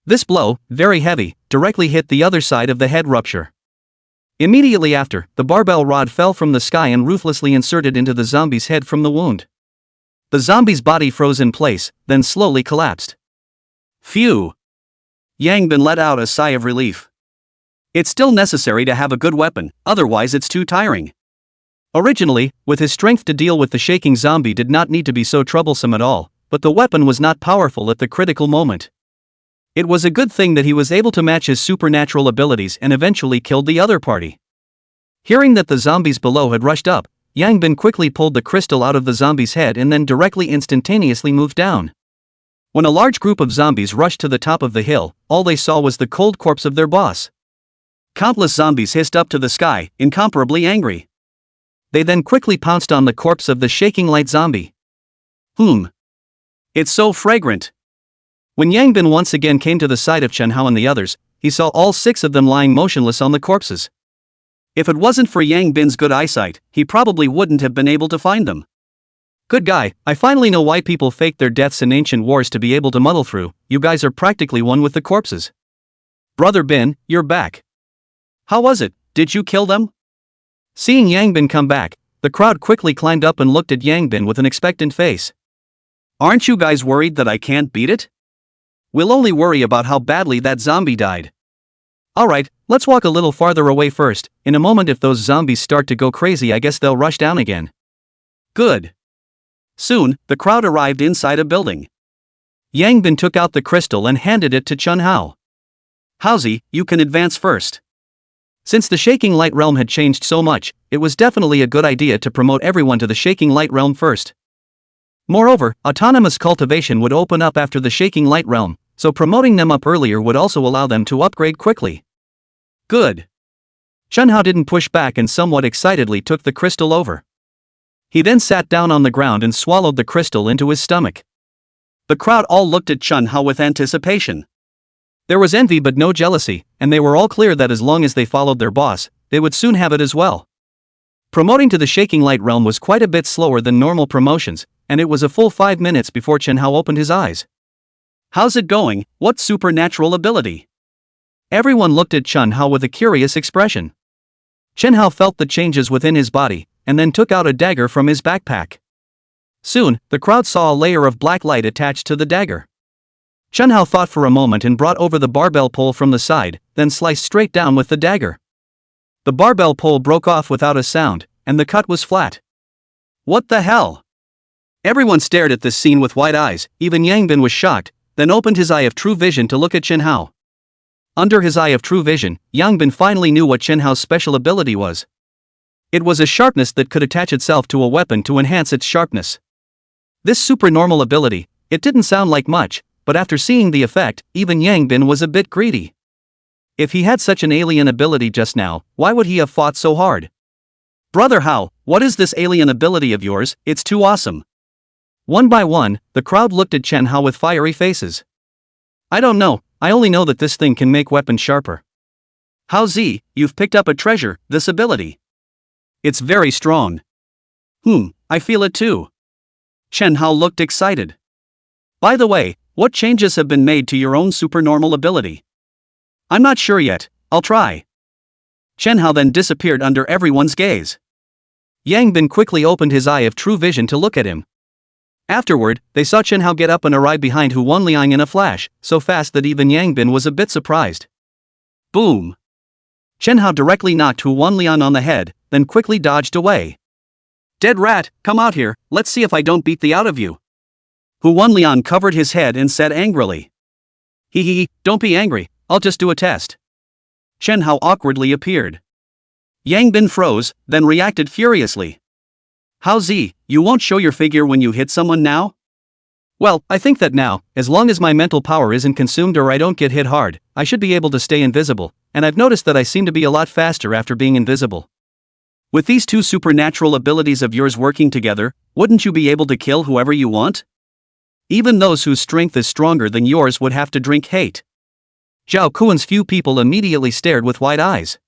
This blow, very heavy, directly hit the other side of the head rupture. Immediately after, the barbell rod fell from the sky and ruthlessly inserted into the zombie's head from the wound. The zombie's body froze in place, then slowly collapsed. Phew! Yang Bin let out a sigh of relief. It's still necessary to have a good weapon, otherwise it's too tiring. Originally, with his strength to deal with the shaking zombie did not need to be so troublesome at all, but the weapon was not powerful at the critical moment. It was a good thing that he was able to match his supernatural abilities and eventually killed the other party. Hearing that the zombies below had rushed up, Yang Bin quickly pulled the crystal out of the zombie's head and then directly instantaneously moved down. When a large group of zombies rushed to the top of the hill, all they saw was the cold corpse of their boss. Countless zombies hissed up to the sky, incomparably angry. They then quickly pounced on the corpse of the shaking light zombie. It's so fragrant. When Yang Bin once again came to the side of Chen Hao and the others, he saw all 6 of them lying motionless on the corpses. If it wasn't for Yang Bin's good eyesight, he probably wouldn't have been able to find them. Good guy, I finally know why people faked their deaths in ancient wars to be able to muddle through. You guys are practically one with the corpses. Brother Bin, you're back. How was it? Did you kill them? Seeing Yang Bin come back, the crowd quickly climbed up and looked at Yang Bin with an expectant face. Aren't you guys worried that I can't beat it? We'll only worry about how badly that zombie died. Alright, let's walk a little farther away first. In a moment if those zombies start to go crazy I guess they'll rush down again. Good. Soon, the crowd arrived inside a building. Yang Bin took out the crystal and handed it to Chen Hao. Haozi, you can advance first. Since the Shaking Light Realm had changed so much, it was definitely a good idea to promote everyone to the Shaking Light Realm first. Moreover, autonomous cultivation would open up after the Shaking Light Realm, so promoting them up earlier would also allow them to upgrade quickly. Good. Chen Hao didn't push back and somewhat excitedly took the crystal over. He then sat down on the ground and swallowed the crystal into his stomach. The crowd all looked at Chen Hao with anticipation. There was envy but no jealousy, and they were all clear that as long as they followed their boss, they would soon have it as well. Promoting to the Shaking Light Realm was quite a bit slower than normal promotions. and it was a full 5 minutes before Chen Hao opened his eyes. "How's it going? What supernatural ability?" Everyone looked at Chen Hao with a curious expression. Chen Hao felt the changes within his body, and then took out a dagger from his backpack. Soon, the crowd saw a layer of black light attached to the dagger. Chen Hao thought for a moment and brought over the barbell pole from the side, then sliced straight down with the dagger. The barbell pole broke off without a sound, and the cut was flat. "What the hell?" Everyone stared at this scene with wide eyes. Even Yang Bin was shocked, then opened his eye of true vision to look at Chen Hao. Under his eye of true vision, Yang Bin finally knew what Chen Hao's special ability was. It was a sharpness that could attach itself to a weapon to enhance its sharpness. This supernormal ability, it didn't sound like much, but after seeing the effect, even Yang Bin was a bit greedy. If he had such an alien ability just now, why would he have fought so hard? "Brother Hao, what is this alien ability of yours? It's too awesome." One by one, the crowd looked at Chen Hao with fiery faces. "I don't know, I only know that this thing can make weapons sharper." "Hao Zi, you've picked up a treasure, this ability. It's very strong." I feel it too." Chen Hao looked excited. "By the way, what changes have been made to your own supernormal ability?" "I'm not sure yet, I'll try." Chen Hao then disappeared under everyone's gaze. Yang Bin quickly opened his eye of true vision to look at him. Afterward, they saw Chen Hao get up and arrive behind Hu Wanliang in a flash, so fast that even Yang Bin was a bit surprised. Boom! Chen Hao directly knocked Hu Wanliang on the head, then quickly dodged away. "Dead rat, come out here, let's see if I don't beat the out of you." Hu Wanliang covered his head and said angrily. Hee, don't be angry, I'll just do a test." Chen Hao awkwardly appeared. Yang Bin froze, then reacted furiously. "Hao Zi, you won't show your figure when you hit someone now?" "Well, I think that now, as long as my mental power isn't consumed or I don't get hit hard, I should be able to stay invisible, and I've noticed that I seem to be a lot faster after being invisible. With these two supernatural abilities of yours working together, wouldn't you be able to kill whoever you want? Even those whose strength is stronger than yours would have to drink hate." Zhao Kuan's few people immediately stared with wide eyes.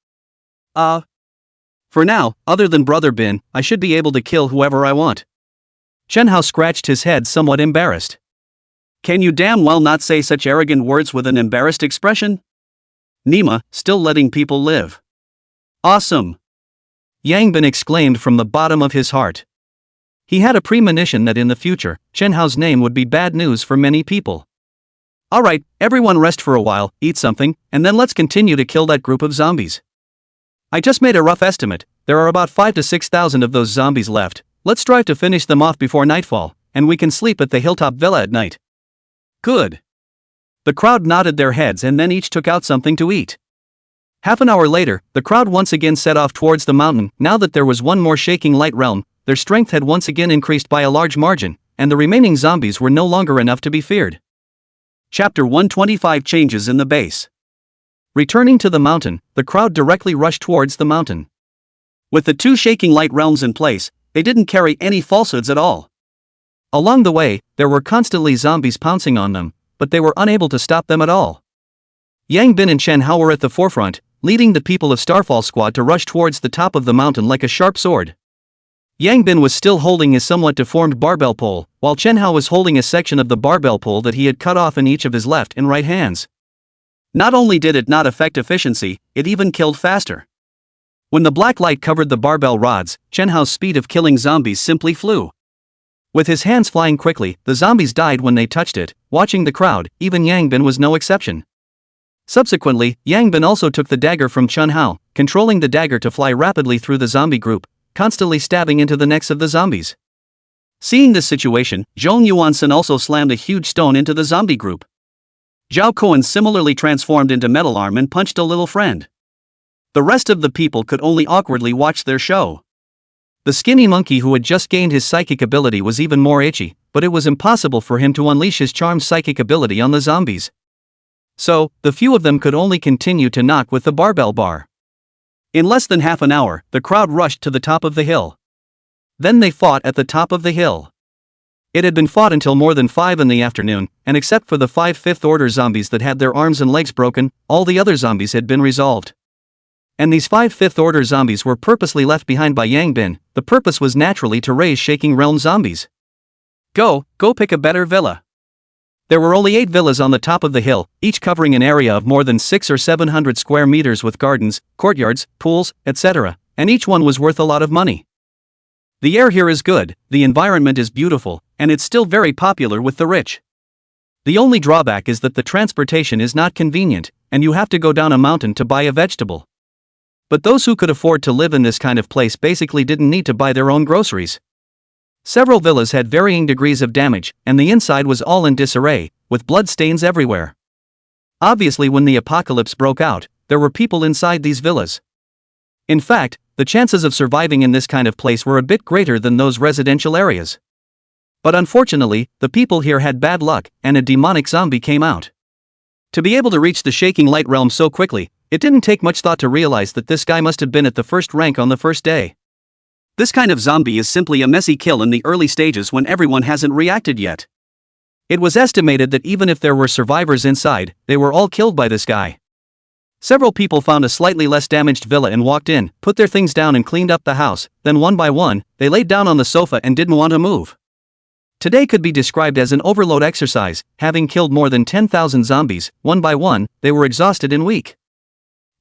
For now, other than Brother Bin, I should be able to kill whoever I want." Chen Hao scratched his head somewhat embarrassed. "Can you damn well not say such arrogant words with an embarrassed expression? Nima, still letting people live. Awesome!" Yang Bin exclaimed from the bottom of his heart. He had a premonition that in the future, Chen Hao's name would be bad news for many people. "Alright, everyone rest for a while, eat something, and then let's continue to kill that group of zombies. I just made a rough estimate, there are about 5,000 to 6,000 of those zombies left, let's strive to finish them off before nightfall, and we can sleep at the hilltop villa at night." "Good." The crowd nodded their heads and then each took out something to eat. Half an hour later, the crowd once again set off towards the mountain. Now that there was one more shaking light realm, their strength had once again increased by a large margin, and the remaining zombies were no longer enough to be feared. Chapter 125 Changes in the Base. Returning to the mountain, the crowd directly rushed towards the mountain. With the two shaking light realms in place, they didn't carry any falsehoods at all. Along the way, there were constantly zombies pouncing on them, but they were unable to stop them at all. Yang Bin and Chen Hao were at the forefront, leading the people of Starfall Squad to rush towards the top of the mountain like a sharp sword. Yang Bin was still holding his somewhat deformed barbell pole, while Chen Hao was holding a section of the barbell pole that he had cut off in each of his left and right hands. Not only did it not affect efficiency, it even killed faster. When the black light covered the barbell rods, Chen Hao's speed of killing zombies simply flew. With his hands flying quickly, the zombies died when they touched it. Watching the crowd, even Yang Bin was no exception. Subsequently, Yang Bin also took the dagger from Chen Hao, controlling the dagger to fly rapidly through the zombie group, constantly stabbing into the necks of the zombies. Seeing this situation, Zhong Yuansen also slammed a huge stone into the zombie group. Zhao Kuan similarly transformed into Metal Arm and punched a little friend. The rest of the people could only awkwardly watch their show. The skinny monkey who had just gained his psychic ability was even more itchy, but it was impossible for him to unleash his charmed psychic ability on the zombies. So, the few of them could only continue to knock with the barbell bar. In less than half an hour, the crowd rushed to the top of the hill. Then they fought at the top of the hill. It had been fought until more than 5 in the afternoon, and except for the 5 fifth-order zombies that had their arms and legs broken, all the other zombies had been resolved. And these 5 fifth-order zombies were purposely left behind by Yang Bin. The purpose was naturally to raise Shaking Realm zombies. Go pick a better villa. There were only 8 villas on the top of the hill, each covering an area of more than 600 or 700 square meters with gardens, courtyards, pools, etc., and each one was worth a lot of money. The air here is good, the environment is beautiful, and it's still very popular with the rich. The only drawback is that the transportation is not convenient, and you have to go down a mountain to buy a vegetable. But those who could afford to live in this kind of place basically didn't need to buy their own groceries. Several villas had varying degrees of damage, and the inside was all in disarray, with blood stains everywhere. Obviously, when the apocalypse broke out, there were people inside these villas. In fact, the chances of surviving in this kind of place were a bit greater than those residential areas. But unfortunately, the people here had bad luck, and a demonic zombie came out. To be able to reach the shaking light realm so quickly, it didn't take much thought to realize that this guy must have been at the first rank on the first day. This kind of zombie is simply a messy kill in the early stages when everyone hasn't reacted yet. It was estimated that even if there were survivors inside, they were all killed by this guy. Several people found a slightly less damaged villa and walked in, put their things down and cleaned up the house, then one by one, they laid down on the sofa and didn't want to move. Today could be described as an overload exercise, having killed more than 10,000 zombies, one by one, they were exhausted and weak.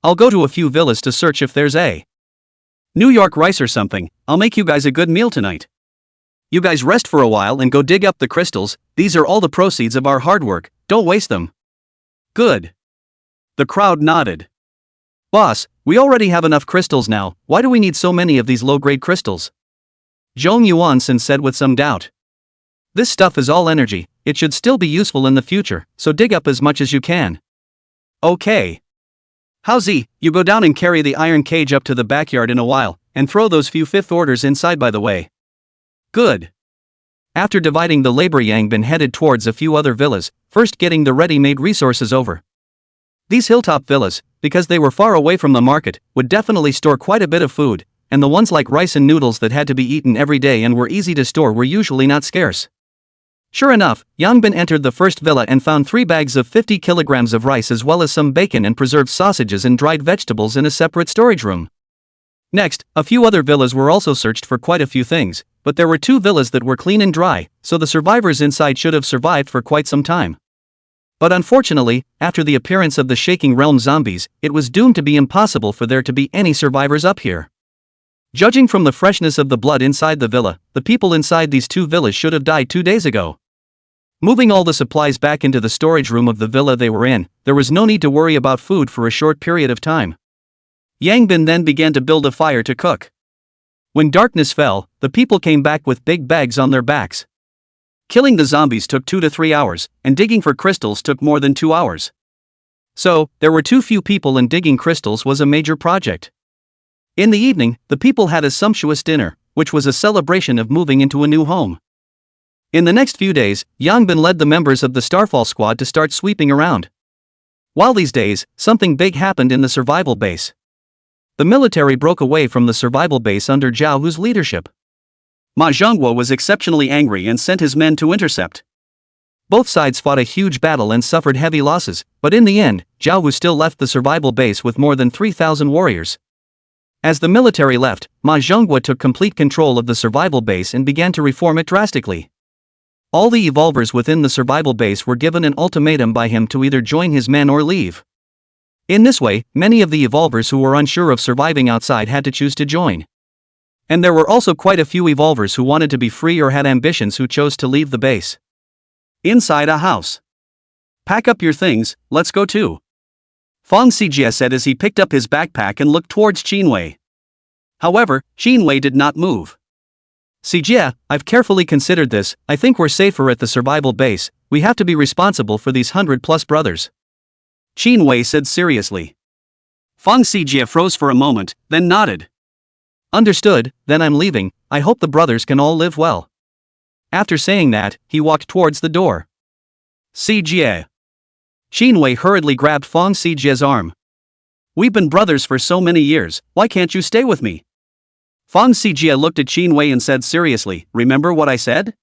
I'll go to a few villas to search if there's a New York rice or something. I'll make you guys a good meal tonight. You guys rest for a while and go dig up the crystals, these are all the proceeds of our hard work, don't waste them. Good. The crowd nodded. Boss, we already have enough crystals now, why do we need so many of these low-grade crystals? Zhong Yuansen said with some doubt. This stuff is all energy, it should still be useful in the future, so dig up as much as you can. Okay. Howzy, you go down and carry the iron cage up to the backyard in a while, and throw those few fifth orders inside by the way. Good. After dividing the labor, Yang Bin headed towards a few other villas, first getting the ready-made resources over. These hilltop villas, because they were far away from the market, would definitely store quite a bit of food, and the ones like rice and noodles that had to be eaten every day and were easy to store were usually not scarce. Sure enough, Yang Bin entered the first villa and found 3 bags of 50 kilograms of rice as well as some bacon and preserved sausages and dried vegetables in a separate storage room. Next, a few other villas were also searched for quite a few things, but there were 2 villas that were clean and dry, so the survivors inside should have survived for quite some time. But unfortunately, after the appearance of the Shaking Realm zombies, it was doomed to be impossible for there to be any survivors up here. Judging from the freshness of the blood inside the villa, the people inside these 2 villas should have died 2 days ago. Moving all the supplies back into the storage room of the villa they were in, there was no need to worry about food for a short period of time. Yang Bin then began to build a fire to cook. When darkness fell, the people came back with big bags on their backs. Killing the zombies took 2 to 3 hours, and digging for crystals took more than 2 hours. So, there were too few people and digging crystals was a major project. In the evening, the people had a sumptuous dinner, which was a celebration of moving into a new home. In the next few days, Yang Bin led the members of the Starfall squad to start sweeping around. While these days, something big happened in the survival base. The military broke away from the survival base under Zhao Hu's leadership. Ma Zhonghua was exceptionally angry and sent his men to intercept. Both sides fought a huge battle and suffered heavy losses, but in the end, Zhao Hu still left the survival base with more than 3,000 warriors. As the military left, Ma Zhonghua took complete control of the survival base and began to reform it drastically. All the evolvers within the survival base were given an ultimatum by him to either join his men or leave. In this way, many of the evolvers who were unsure of surviving outside had to choose to join. And there were also quite a few evolvers who wanted to be free or had ambitions who chose to leave the base. Inside a house. Pack up your things, let's go too. Fong Sijie said as he picked up his backpack and looked towards Qinwei. However, Qinwei did not move. Sijie, I've carefully considered this, I think we're safer at the survival base, we have to be responsible for these 100+ brothers. Qinwei said seriously. Fong Sijie froze for a moment, then nodded. Understood, then I'm leaving, I hope the brothers can all live well. After saying that, he walked towards the door. Sijie. Qinwei hurriedly grabbed Fong Sijie's arm. We've been brothers for so many years, why can't you stay with me? Fong Sijie looked at Qinwei and said seriously, remember what I said?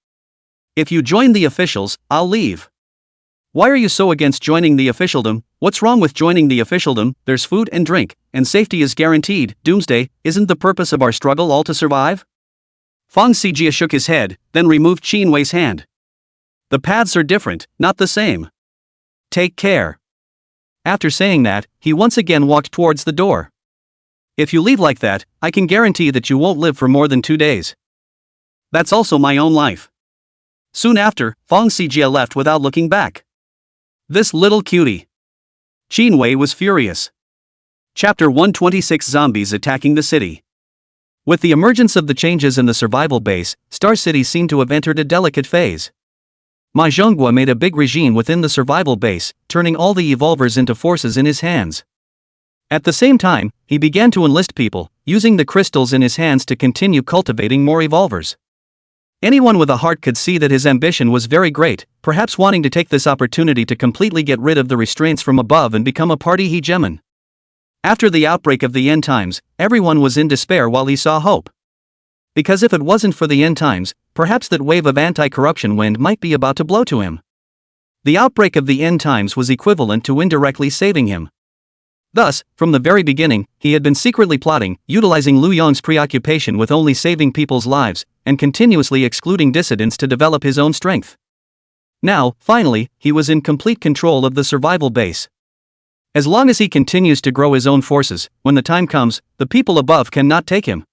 If you join the officials, I'll leave. Why are you so against joining the officialdom? What's wrong with joining the officialdom? There's food and drink, and safety is guaranteed. Doomsday, isn't the purpose of our struggle all to survive? Fong Sijia shook his head, then removed Qin Wei's hand. The paths are different, not the same. Take care. After saying that, he once again walked towards the door. If you leave like that, I can guarantee that you won't live for more than 2 days. That's also my own life. Soon after, Fong Sijia left without looking back. This little cutie. Qin Wei was furious. Chapter 126: Zombies attacking the city. With the emergence of the changes in the survival base, Star City seemed to have entered a delicate phase. Ma Zhonghua made a big regime within the survival base, turning all the evolvers into forces in his hands. At the same time, he began to enlist people, using the crystals in his hands to continue cultivating more evolvers. Anyone with a heart could see that his ambition was very great, perhaps wanting to take this opportunity to completely get rid of the restraints from above and become a party hegemon. After the outbreak of the end times, everyone was in despair while he saw hope. Because if it wasn't for the end times, perhaps that wave of anti-corruption wind might be about to blow to him. The outbreak of the end times was equivalent to indirectly saving him. Thus, from the very beginning, he had been secretly plotting, utilizing Liu Yong's preoccupation with only saving people's lives, and continuously excluding dissidents to develop his own strength. Now, finally, he was in complete control of the survival base. As long as he continues to grow his own forces, when the time comes, the people above cannot take him.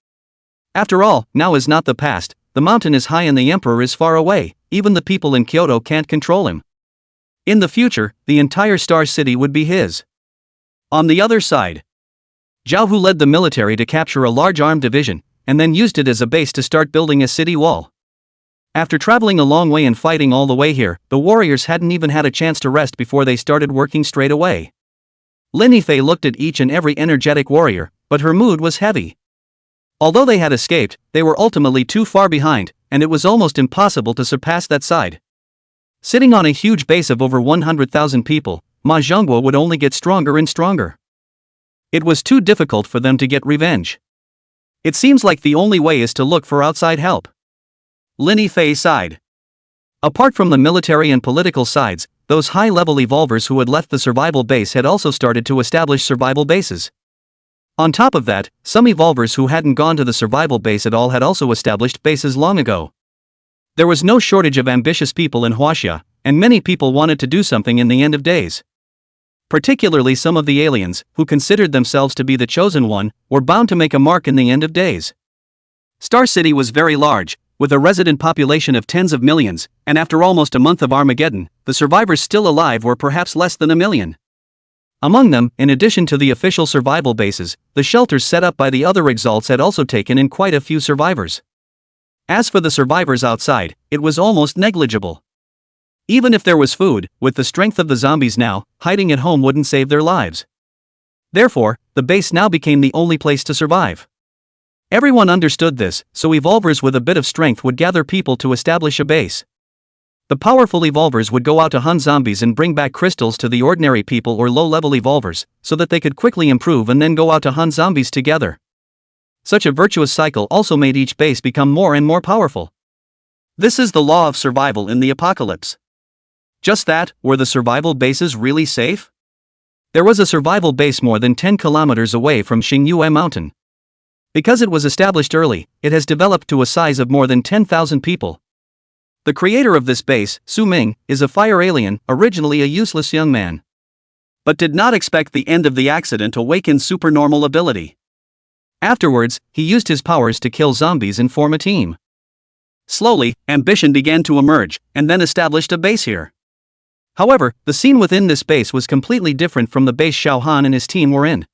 After all, now is not the past, the mountain is high and the emperor is far away, even the people in Kyoto can't control him. In the future, the entire Star City would be his. On the other side, Zhao Hu led the military to capture a large armed division, and then used it as a base to start building a city wall. After traveling a long way and fighting all the way here, the warriors hadn't even had a chance to rest before they started working straight away. Lin Yifei looked at each and every energetic warrior, but her mood was heavy. Although they had escaped, they were ultimately too far behind, and it was almost impossible to surpass that side. Sitting on a huge base of over 100,000 people, Ma Zhonghua would only get stronger and stronger. It was too difficult for them to get revenge. It seems like the only way is to look for outside help. Lin Yifei sighed. Apart from the military and political sides, those high-level evolvers who had left the survival base had also started to establish survival bases. On top of that, some evolvers who hadn't gone to the survival base at all had also established bases long ago. There was no shortage of ambitious people in Huaxia, and many people wanted to do something in the end of days. Particularly some of the aliens, who considered themselves to be the chosen one, were bound to make a mark in the end of days. Star City was very large, with a resident population of tens of millions, and after almost a month of Armageddon, the survivors still alive were perhaps less than 1 million. Among them, in addition to the official survival bases, the shelters set up by the other exalts had also taken in quite a few survivors. As for the survivors outside, it was almost negligible. Even if there was food, with the strength of the zombies now, hiding at home wouldn't save their lives. Therefore, the base now became the only place to survive. Everyone understood this, so evolvers with a bit of strength would gather people to establish a base. The powerful evolvers would go out to hunt zombies and bring back crystals to the ordinary people or low-level evolvers, so that they could quickly improve and then go out to hunt zombies together. Such a virtuous cycle also made each base become more and more powerful. This is the law of survival in the apocalypse. Just that, were the survival bases really safe? There was a survival base more than 10 kilometers away from Xingyue Mountain. Because it was established early, it has developed to a size of more than 10,000 people. The creator of this base, Su Ming, is a fire alien, originally a useless young man. But did not expect the end of the accident to awaken supernormal ability. Afterwards, he used his powers to kill zombies and form a team. Slowly, ambition began to emerge, and then established a base here. However, the scene within this base was completely different from the base Xiao Han and his team were in.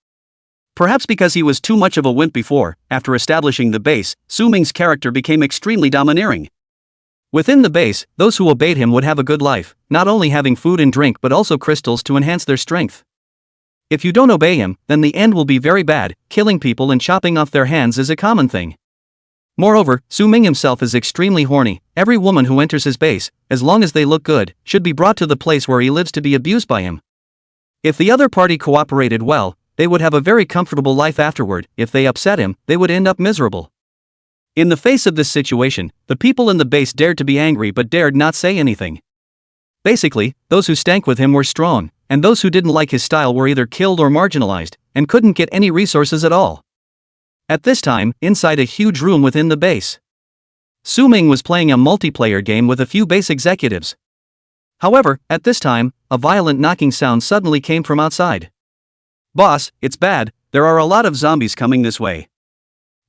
Perhaps because he was too much of a wimp before, after establishing the base, Su Ming's character became extremely domineering. Within the base, those who obeyed him would have a good life, not only having food and drink but also crystals to enhance their strength. If you don't obey him, then the end will be very bad. Killing people and chopping off their hands is a common thing. Moreover, Su Ming himself is extremely horny. Every woman who enters his base, as long as they look good, should be brought to the place where he lives to be abused by him. If the other party cooperated well, they would have a very comfortable life afterward. If they upset him, they would end up miserable. In the face of this situation, the people in the base dared to be angry but dared not say anything. Basically, those who stank with him were strong, and those who didn't like his style were either killed or marginalized, and couldn't get any resources at all. At this time, inside a huge room within the base, Su Ming was playing a multiplayer game with a few base executives. However, at this time, a violent knocking sound suddenly came from outside. "Boss, it's bad, there are a lot of zombies coming this way."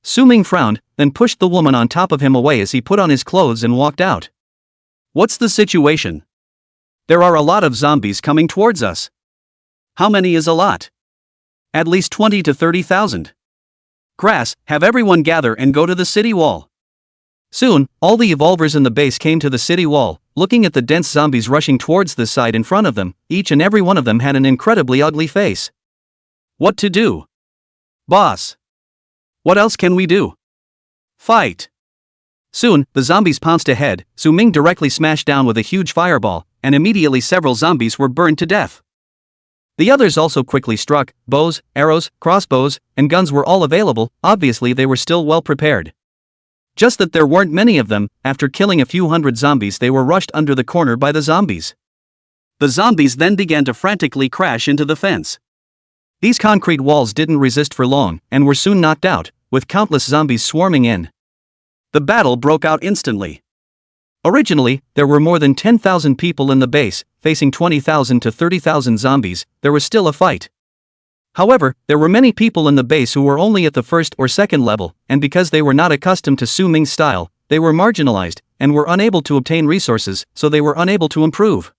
Su Ming frowned, then pushed the woman on top of him away as he put on his clothes and walked out. "What's the situation?" "There are a lot of zombies coming towards us." "How many is a lot?" "At least 20 to 30,000. Grass, have everyone gather and go to the city wall." Soon, all the evolvers in the base came to the city wall, looking at the dense zombies rushing towards the side in front of them. Each and every one of them had an incredibly ugly face. "What to do?" "Boss. What else can we do?" "Fight." Soon, the zombies pounced ahead. Su Ming directly smashed down with a huge fireball, and immediately several zombies were burned to death. The others also quickly struck. Bows, arrows, crossbows, and guns were all available. Obviously they were still well prepared. Just that there weren't many of them. After killing a few hundred zombies, they were rushed under the corner by the zombies. The zombies then began to frantically crash into the fence. These concrete walls didn't resist for long, and were soon knocked out, with countless zombies swarming in. The battle broke out instantly. Originally, there were more than 10,000 people in the base, facing 20,000 to 30,000 zombies. There was still a fight. However, there were many people in the base who were only at the first or second level, and because they were not accustomed to Su Ming's style, they were marginalized, and were unable to obtain resources, so they were unable to improve.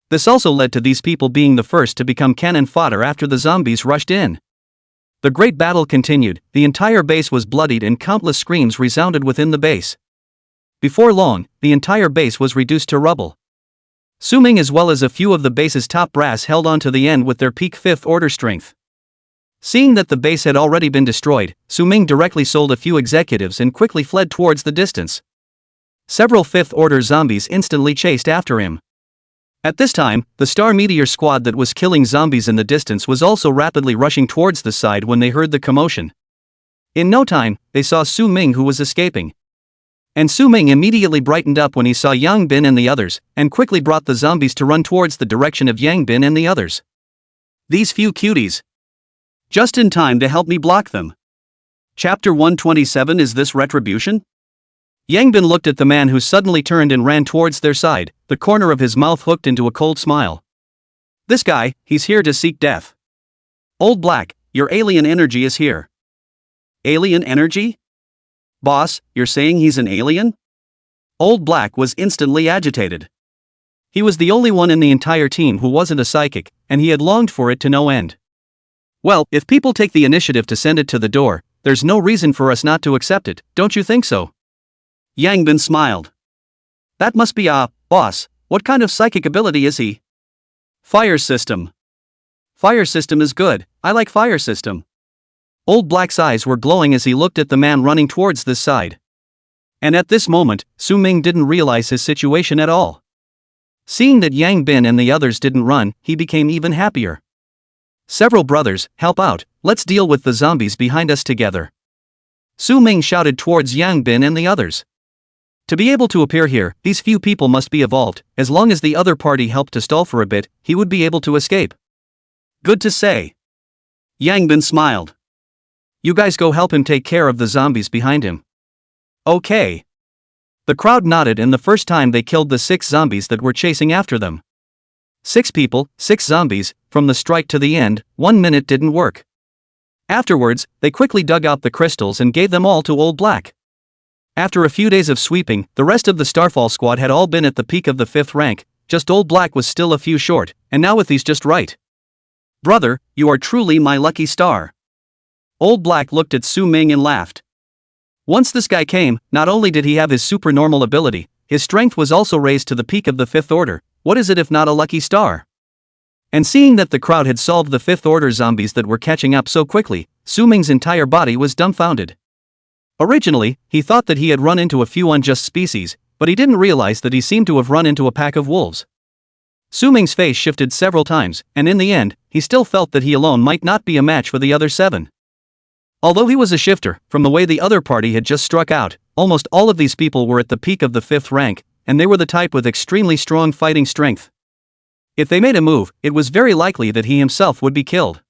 This also led to these people being the first to become cannon fodder after the zombies rushed in. The great battle continued. The entire base was bloodied and countless screams resounded within the base. Before long, the entire base was reduced to rubble. Su Ming as well as a few of the base's top brass held on to the end with their peak 5th order strength. Seeing that the base had already been destroyed, Su Ming directly sold a few executives and quickly fled towards the distance. Several 5th order zombies instantly chased after him. At this time, the Star Meteor squad that was killing zombies in the distance was also rapidly rushing towards the side when they heard the commotion. In no time, they saw Su Ming who was escaping. And Su Ming immediately brightened up when he saw Yang Bin and the others, and quickly brought the zombies to run towards the direction of Yang Bin and the others. "These few cuties. Just in time to help me block them." Chapter 127. Is this retribution? Yang Bin looked at the man who suddenly turned and ran towards their side, the corner of his mouth hooked into a cold smile. "This guy, he's here to seek death. Old Black, your alien energy is here." "Alien energy? Boss, you're saying he's an alien?" Old Black was instantly agitated. He was the only one in the entire team who wasn't a psychic, and he had longed for it to no end. "Well, if people take the initiative to send it to the door, there's no reason for us not to accept it, don't you think so?" Yang Bin smiled. "That must be boss, what kind of psychic ability is he?" "Fire system." "Fire system is good, I like fire system." Old Black's eyes were glowing as he looked at the man running towards this side. And at this moment, Su Ming didn't realize his situation at all. Seeing that Yang Bin and the others didn't run, he became even happier. "Several brothers, help out, let's deal with the zombies behind us together." Su Ming shouted towards Yang Bin and the others. To be able to appear here, these few people must be evolved. As long as the other party helped to stall for a bit, he would be able to escape. "Good to say." Yang Bin smiled. "You guys go help him take care of the zombies behind him." "Okay." The crowd nodded, and the first time they killed the 6 zombies that were chasing after them. 6 people, 6 zombies, from the strike to the end, 1 minute didn't work. Afterwards, they quickly dug out the crystals and gave them all to Old Black. After a few days of sweeping, the rest of the Starfall squad had all been at the peak of the 5th rank, just Old Black was still a few short, and now with these just right. "Brother, you are truly my lucky star." Old Black looked at Su Ming and laughed. Once this guy came, not only did he have his supernormal ability, his strength was also raised to the peak of the 5th order. What is it if not a lucky star? And seeing that the crowd had solved the 5th order zombies that were catching up so quickly, Su Ming's entire body was dumbfounded. Originally, he thought that he had run into a few unjust species, but he didn't realize that he seemed to have run into a pack of wolves. Su Ming's face shifted several times, and in the end, he still felt that he alone might not be a match for the other 7. Although he was a shifter, from the way the other party had just struck out, almost all of these people were at the peak of the 5th rank, and they were the type with extremely strong fighting strength. If they made a move, it was very likely that he himself would be killed.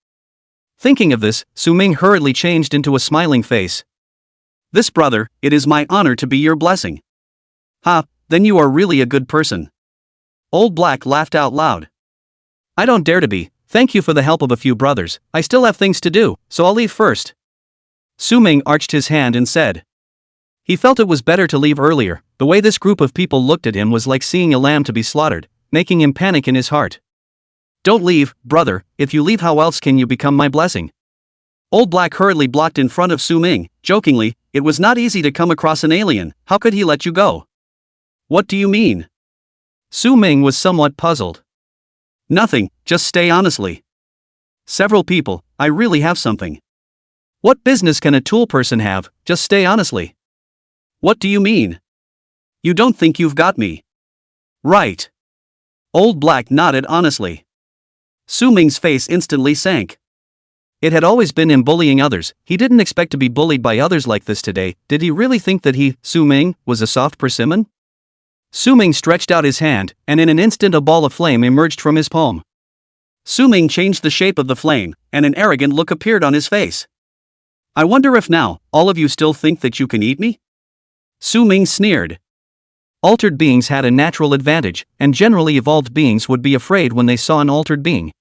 Thinking of this, Su Ming hurriedly changed into a smiling face. This brother, it is my honor to be your blessing. Ha, then you are really a good person. Old Black laughed out loud. I don't dare to be, thank you for the help of a few brothers, I still have things to do, so I'll leave first. Su Ming arched his hand and said. He felt it was better to leave earlier, the way this group of people looked at him was like seeing a lamb to be slaughtered, making him panic in his heart. Don't leave, brother, if you leave how else can you become my blessing? Old Black hurriedly blocked in front of Su Ming, jokingly, it was not easy to come across an alien, how could he let you go? What do you mean? Su Ming was somewhat puzzled. Nothing, just stay honestly. Several people, I really have something. What business can a tool person have, just stay honestly? What do you mean? You don't think you've got me? Right. Old Black nodded honestly. Su Ming's face instantly sank. It had always been him bullying others, he didn't expect to be bullied by others like this today, did he really think that he, Su Ming, was a soft persimmon? Su Ming stretched out his hand, and in an instant a ball of flame emerged from his palm. Su Ming changed the shape of the flame, and an arrogant look appeared on his face. I wonder if now, all of you still think that you can eat me? Su Ming sneered. Altered beings had a natural advantage, and generally evolved beings would be afraid when they saw an altered being.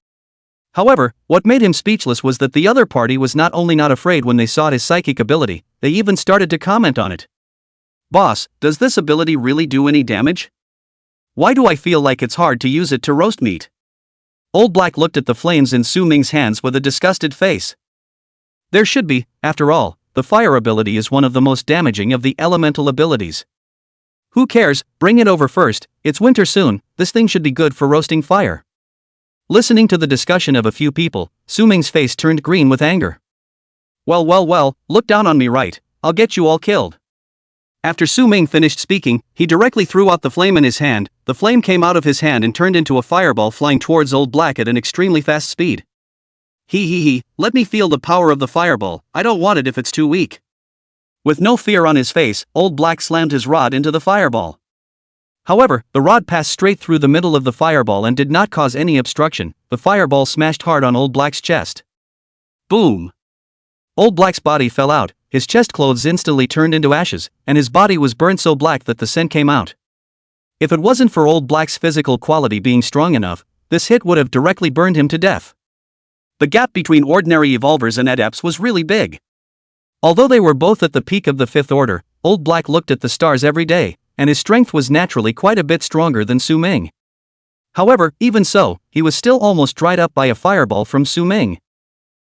However, what made him speechless was that the other party was not only not afraid when they saw his psychic ability, they even started to comment on it. Boss, does this ability really do any damage? Why do I feel like it's hard to use it to roast meat? Old Black looked at the flames in Su Ming's hands with a disgusted face. There should be, after all, the fire ability is one of the most damaging of the elemental abilities. Who cares, bring it over first, it's winter soon, this thing should be good for roasting fire. Listening to the discussion of a few people, Su Ming's face turned green with anger. Well, look down on me right, I'll get you all killed. After Su Ming finished speaking, he directly threw out the flame in his hand, the flame came out of his hand and turned into a fireball flying towards Old Black at an extremely fast speed. Let me feel the power of the fireball, I don't want it if it's too weak. With no fear on his face, Old Black slammed his rod into the fireball. However, the rod passed straight through the middle of the fireball and did not cause any obstruction, the fireball smashed hard on Old Black's chest. Boom! Old Black's body fell out, his chest clothes instantly turned into ashes, and his body was burned so black that the scent came out. If it wasn't for Old Black's physical quality being strong enough, this hit would have directly burned him to death. The gap between ordinary evolvers and adepts was really big. Although they were both at the peak of the Fifth Order, Old Black looked at the stars every day, and his strength was naturally quite a bit stronger than Su Ming. However, even so, he was still almost dried up by a fireball from Su Ming.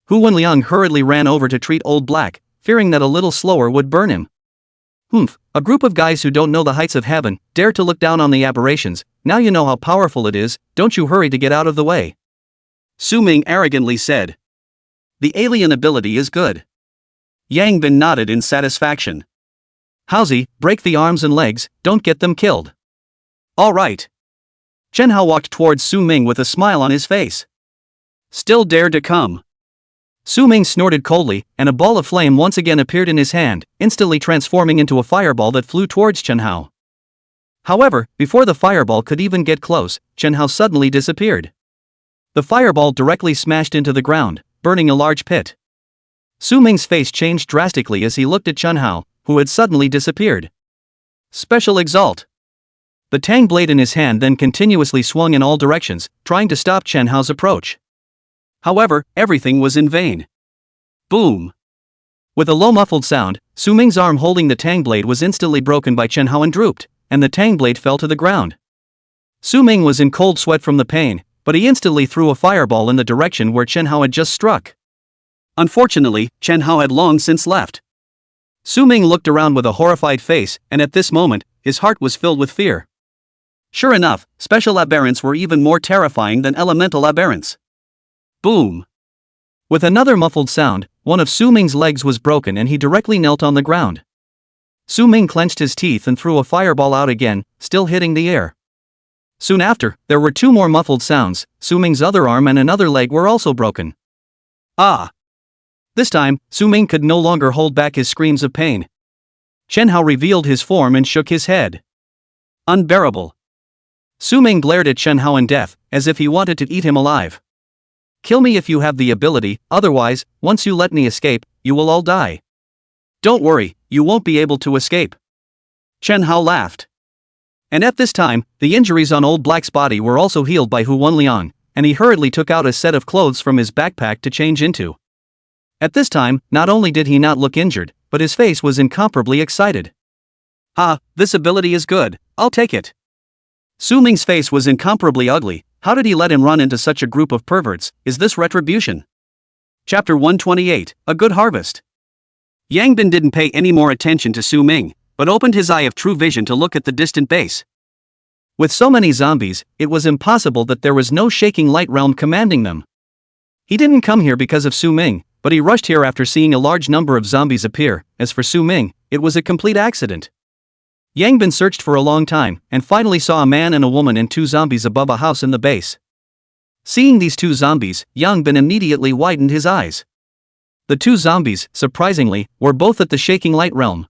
Hu Wenliang hurriedly ran over to treat Old Black, fearing that a little slower would burn him. Humph, a group of guys who don't know the heights of heaven, dare to look down on the aberrations, now you know how powerful it is, don't you hurry to get out of the way. Su Ming arrogantly said. The alien ability is good. Yang Bin nodded in satisfaction. Howsy, break the arms and legs, don't get them killed. All right. Chen Hao walked towards Su Ming with a smile on his face. Still dare to come. Su Ming snorted coldly, and a ball of flame once again appeared in his hand, instantly transforming into a fireball that flew towards Chen Hao. However, before the fireball could even get close, Chen Hao suddenly disappeared. The fireball directly smashed into the ground, burning a large pit. Su Ming's face changed drastically as he looked at Chen Hao, who had suddenly disappeared. Special Exalt. The tang blade in his hand then continuously swung in all directions, trying to stop Chen Hao's approach. However, everything was in vain. Boom! With a low muffled sound, Su Ming's arm holding the tang blade was instantly broken by Chen Hao and drooped, and the tang blade fell to the ground. Su Ming was in cold sweat from the pain, but he instantly threw a fireball in the direction where Chen Hao had just struck. Unfortunately, Chen Hao had long since left. Su Ming looked around with a horrified face, and at this moment, his heart was filled with fear. Sure enough, special aberrants were even more terrifying than elemental aberrants. Boom! With another muffled sound, one of Su Ming's legs was broken and he directly knelt on the ground. Su Ming clenched his teeth and threw a fireball out again, still hitting the air. Soon after, there were two more muffled sounds, Su Ming's other arm and another leg were also broken. Ah! This time, Su Ming could no longer hold back his screams of pain. Chen Hao revealed his form and shook his head. Unbearable. Su Ming glared at Chen Hao in death, as if he wanted to eat him alive. Kill me if you have the ability, otherwise, once you let me escape, you will all die. Don't worry, you won't be able to escape." Chen Hao laughed. And at this time, the injuries on Old Black's body were also healed by Hu Wenliang, and he hurriedly took out a set of clothes from his backpack to change into. At this time, not only did he not look injured, but his face was incomparably excited. "Ah, this ability is good, I'll take it." Su Ming's face was incomparably ugly. How did he let him run into such a group of perverts? Is this retribution? Chapter 128, A Good Harvest. Yang Bin didn't pay any more attention to Su Ming, but opened his eye of true vision to look at the distant base. With so many zombies, it was impossible that there was no shaking light realm commanding them. He didn't come here because of Su Ming, but he rushed here after seeing a large number of zombies appear. As for Su Ming, it was a complete accident. Yang Bin searched for a long time, and finally saw a man and a woman and 2 zombies above a house in the base. Seeing these 2 zombies, Yang Bin immediately widened his eyes. The 2 zombies, surprisingly, were both at the shaking light realm.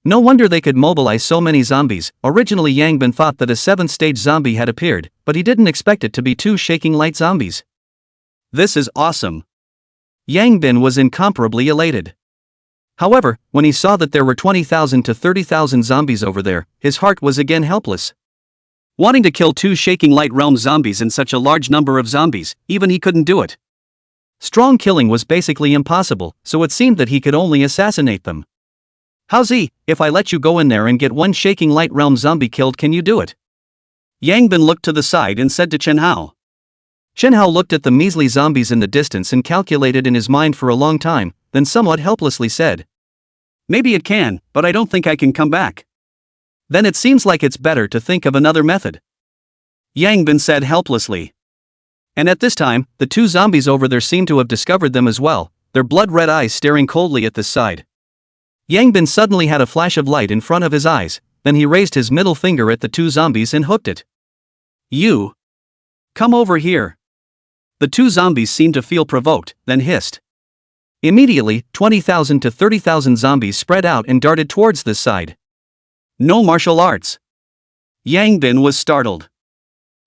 No wonder they could mobilize so many zombies. Originally Yang Bin thought that a 7th stage zombie had appeared, but he didn't expect it to be 2 shaking light zombies. This is awesome. Yang Bin was incomparably elated. However, when he saw that there were 20,000 to 30,000 zombies over there, his heart was again helpless. Wanting to kill 2 shaking light realm zombies and such a large number of zombies, even he couldn't do it. Strong killing was basically impossible, so it seemed that he could only assassinate them. "How's if I let you go in there and get 1 shaking light realm zombie killed, can you do it?" Yang Bin looked to the side and said to Chen Hao. Chen Hao looked at the measly zombies in the distance and calculated in his mind for a long time, then somewhat helplessly said, "Maybe it can, but I don't think I can come back." "Then it seems like it's better to think of another method," Yang Bin said helplessly. And at this time, the 2 zombies over there seemed to have discovered them as well, their blood-red eyes staring coldly at this side. Yang Bin suddenly had a flash of light in front of his eyes, then he raised his middle finger at the 2 zombies and hooked it. "You! Come over here!" The 2 zombies seemed to feel provoked, then hissed. Immediately, 20,000 to 30,000 zombies spread out and darted towards this side. "No martial arts." Yang Bin was startled.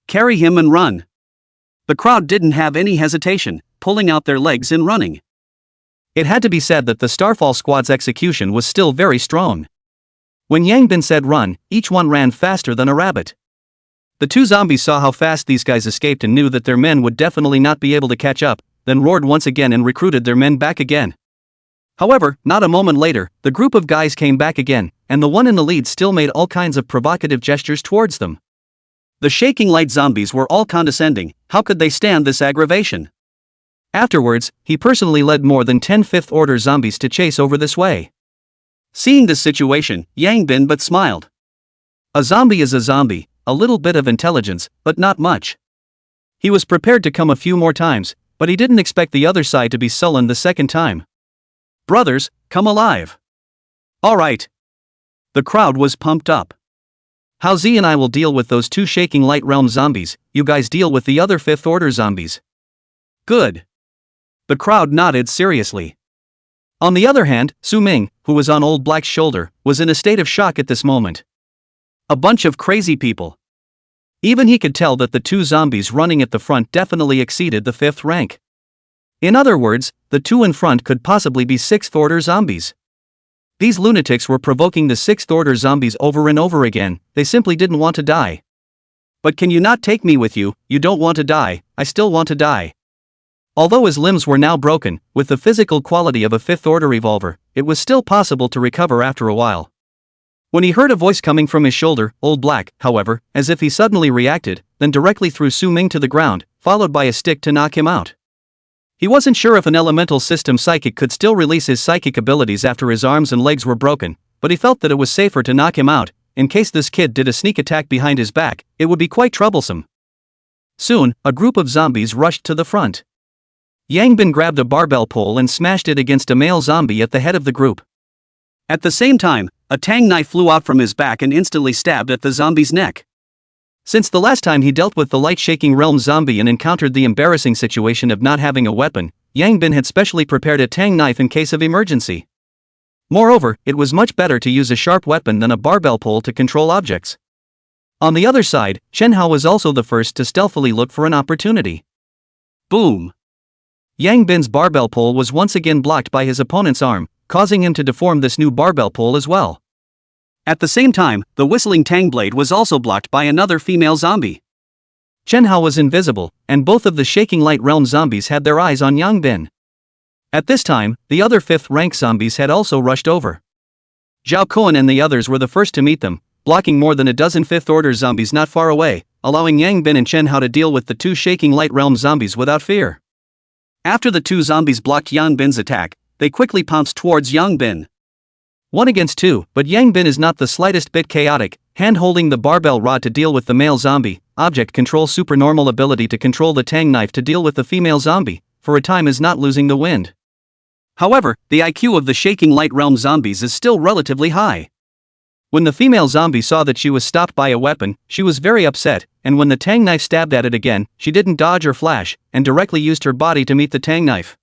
"Carry him and run." The crowd didn't have any hesitation, pulling out their legs and running. It had to be said that the Starfall Squad's execution was still very strong. When Yang Bin said run, each one ran faster than a rabbit. The 2 zombies saw how fast these guys escaped and knew that their men would definitely not be able to catch up, then roared once again and recruited their men back again. However, not a moment later, the group of guys came back again, and the one in the lead still made all kinds of provocative gestures towards them. The shaking light zombies were all condescending. How could they stand this aggravation? Afterwards, he personally led more than 10 fifth-order zombies to chase over this way. Seeing this situation, Yang Bin but smiled. A zombie is a zombie, a little bit of intelligence, but not much. He was prepared to come a few more times, but he didn't expect the other side to be sullen the second time. "Brothers, come alive." "All right." The crowd was pumped up. "How Z and I will deal with those 2 shaking light realm zombies, you guys deal with the other 5th order zombies." "Good." The crowd nodded seriously. On the other hand, Su Ming, who was on Old Black's shoulder, was in a state of shock at this moment. A bunch of crazy people. Even he could tell that the 2 zombies running at the front definitely exceeded the 5th rank. In other words, the 2 in front could possibly be 6th order zombies. These lunatics were provoking the 6th order zombies over and over again. They simply didn't want to die. "But can you not take me with you? You don't want to die, I still want to die." Although his limbs were now broken, with the physical quality of a 5th order revolver, it was still possible to recover after a while. When he heard a voice coming from his shoulder, Old Black, however, as if he suddenly reacted, then directly threw Su Ming to the ground, followed by a stick to knock him out. He wasn't sure if an elemental system psychic could still release his psychic abilities after his arms and legs were broken, but he felt that it was safer to knock him out. In case this kid did a sneak attack behind his back, it would be quite troublesome. Soon, a group of zombies rushed to the front. Yang Bin grabbed a barbell pole and smashed it against a male zombie at the head of the group. At the same time, a tang knife flew out from his back and instantly stabbed at the zombie's neck. Since the last time he dealt with the light-shaking realm zombie and encountered the embarrassing situation of not having a weapon, Yang Bin had specially prepared a tang knife in case of emergency. Moreover, it was much better to use a sharp weapon than a barbell pole to control objects. On the other side, Chen Hao was also the first to stealthily look for an opportunity. Boom! Yang Bin's barbell pole was once again blocked by his opponent's arm, causing him to deform this new barbell pole as well. At the same time, the whistling tang blade was also blocked by another female zombie. Chenhao was invisible, and both of the shaking light realm zombies had their eyes on Yang Bin. At this time, the other 5th rank zombies had also rushed over. Zhao Kuan and the others were the first to meet them, blocking more than a dozen 5th order zombies not far away, allowing Yang Bin and Chenhao to deal with the 2 shaking light realm zombies without fear. After the 2 zombies blocked Yang Bin's attack, they quickly pounced towards Yang Bin. 1 against 2, but Yang Bin is not the slightest bit chaotic, hand-holding the barbell rod to deal with the male zombie, object control supernormal ability to control the tang knife to deal with the female zombie, for a time is not losing the wind. However, the IQ of the shaking light realm zombies is still relatively high. When the female zombie saw that she was stopped by a weapon, she was very upset, and when the tang knife stabbed at it again, she didn't dodge or flash, and directly used her body to meet the tang knife.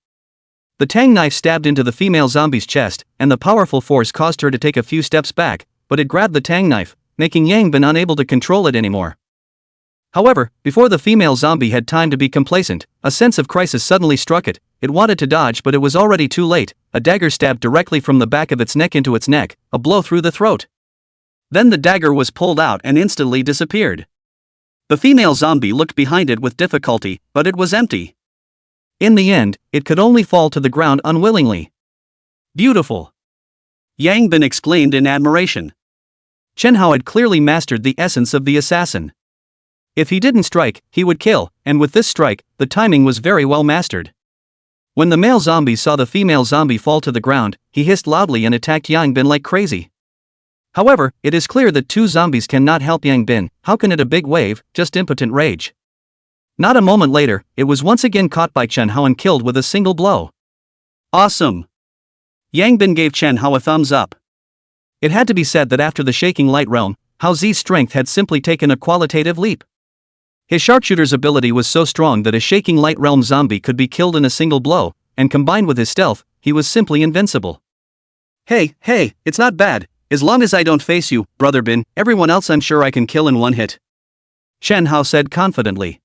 The tang knife stabbed into the female zombie's chest, and the powerful force caused her to take a few steps back, but it grabbed the tang knife, making Yang Bin unable to control it anymore. However, before the female zombie had time to be complacent, a sense of crisis suddenly struck it. It wanted to dodge, but it was already too late. A dagger stabbed directly from the back of its neck into its neck, a blow through the throat. Then the dagger was pulled out and instantly disappeared. The female zombie looked behind it with difficulty, but it was empty. In the end, it could only fall to the ground unwillingly. Beautiful! Yang Bin exclaimed in admiration. Chenhao had clearly mastered the essence of the assassin. If he didn't strike, he would kill, and with this strike, the timing was very well mastered. When the male zombie saw the female zombie fall to the ground, he hissed loudly and attacked Yang Bin like crazy. However, it is clear that 2 zombies cannot help Yang Bin. How can it a big wave, just impotent rage? Not a moment later, it was once again caught by Chenhao and killed with a single blow. Awesome! Yang Bin gave Chenhao a thumbs up. It had to be said that after the shaking light realm, Hao Zi's strength had simply taken a qualitative leap. His sharpshooter's ability was so strong that a shaking light realm zombie could be killed in a single blow, and combined with his stealth, he was simply invincible. Hey, it's not bad, as long as I don't face you, Brother Bin, everyone else I'm sure I can kill in one hit. Chenhao said confidently.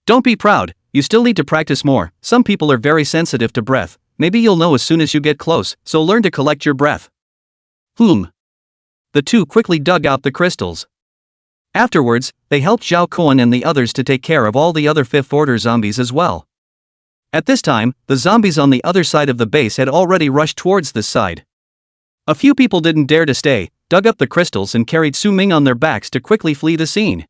Don't be proud, you still need to practice more. Some people are very sensitive to breath. Maybe you'll know as soon as you get close, so learn to collect your breath. The 2 quickly dug out the crystals. Afterwards, they helped Zhao Kuan and the others to take care of all the other 5th order zombies as well. At this time, the zombies on the other side of the base had already rushed towards this side. A few people didn't dare to stay, dug up the crystals and carried Su Ming on their backs to quickly flee the scene.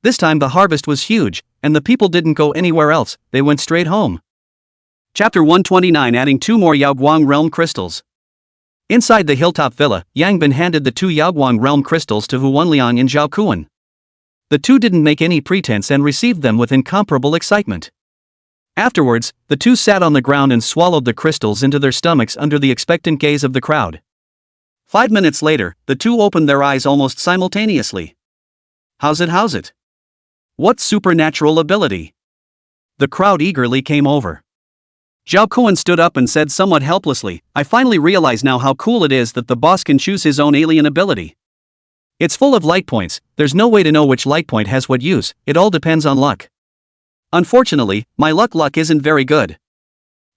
This time the harvest was huge, and the people didn't go anywhere else, they went straight home. Chapter 129 adding 2 more Yaoguang realm crystals. Inside the hilltop villa, Yang Bin handed the 2 Yaoguang realm crystals to Hu Wenliang and Zhao Kuan. The 2 didn't make any pretense and received them with incomparable excitement. Afterwards, the 2 sat on the ground and swallowed the crystals into their stomachs under the expectant gaze of the crowd. 5 minutes later, the 2 opened their eyes almost simultaneously. How's it? What supernatural ability? The crowd eagerly came over. Zhao Kuan stood up and said somewhat helplessly, I finally realize now how cool it is that the boss can choose his own alien ability. It's full of light points, there's no way to know which light point has what use, it all depends on luck. Unfortunately, my luck isn't very good.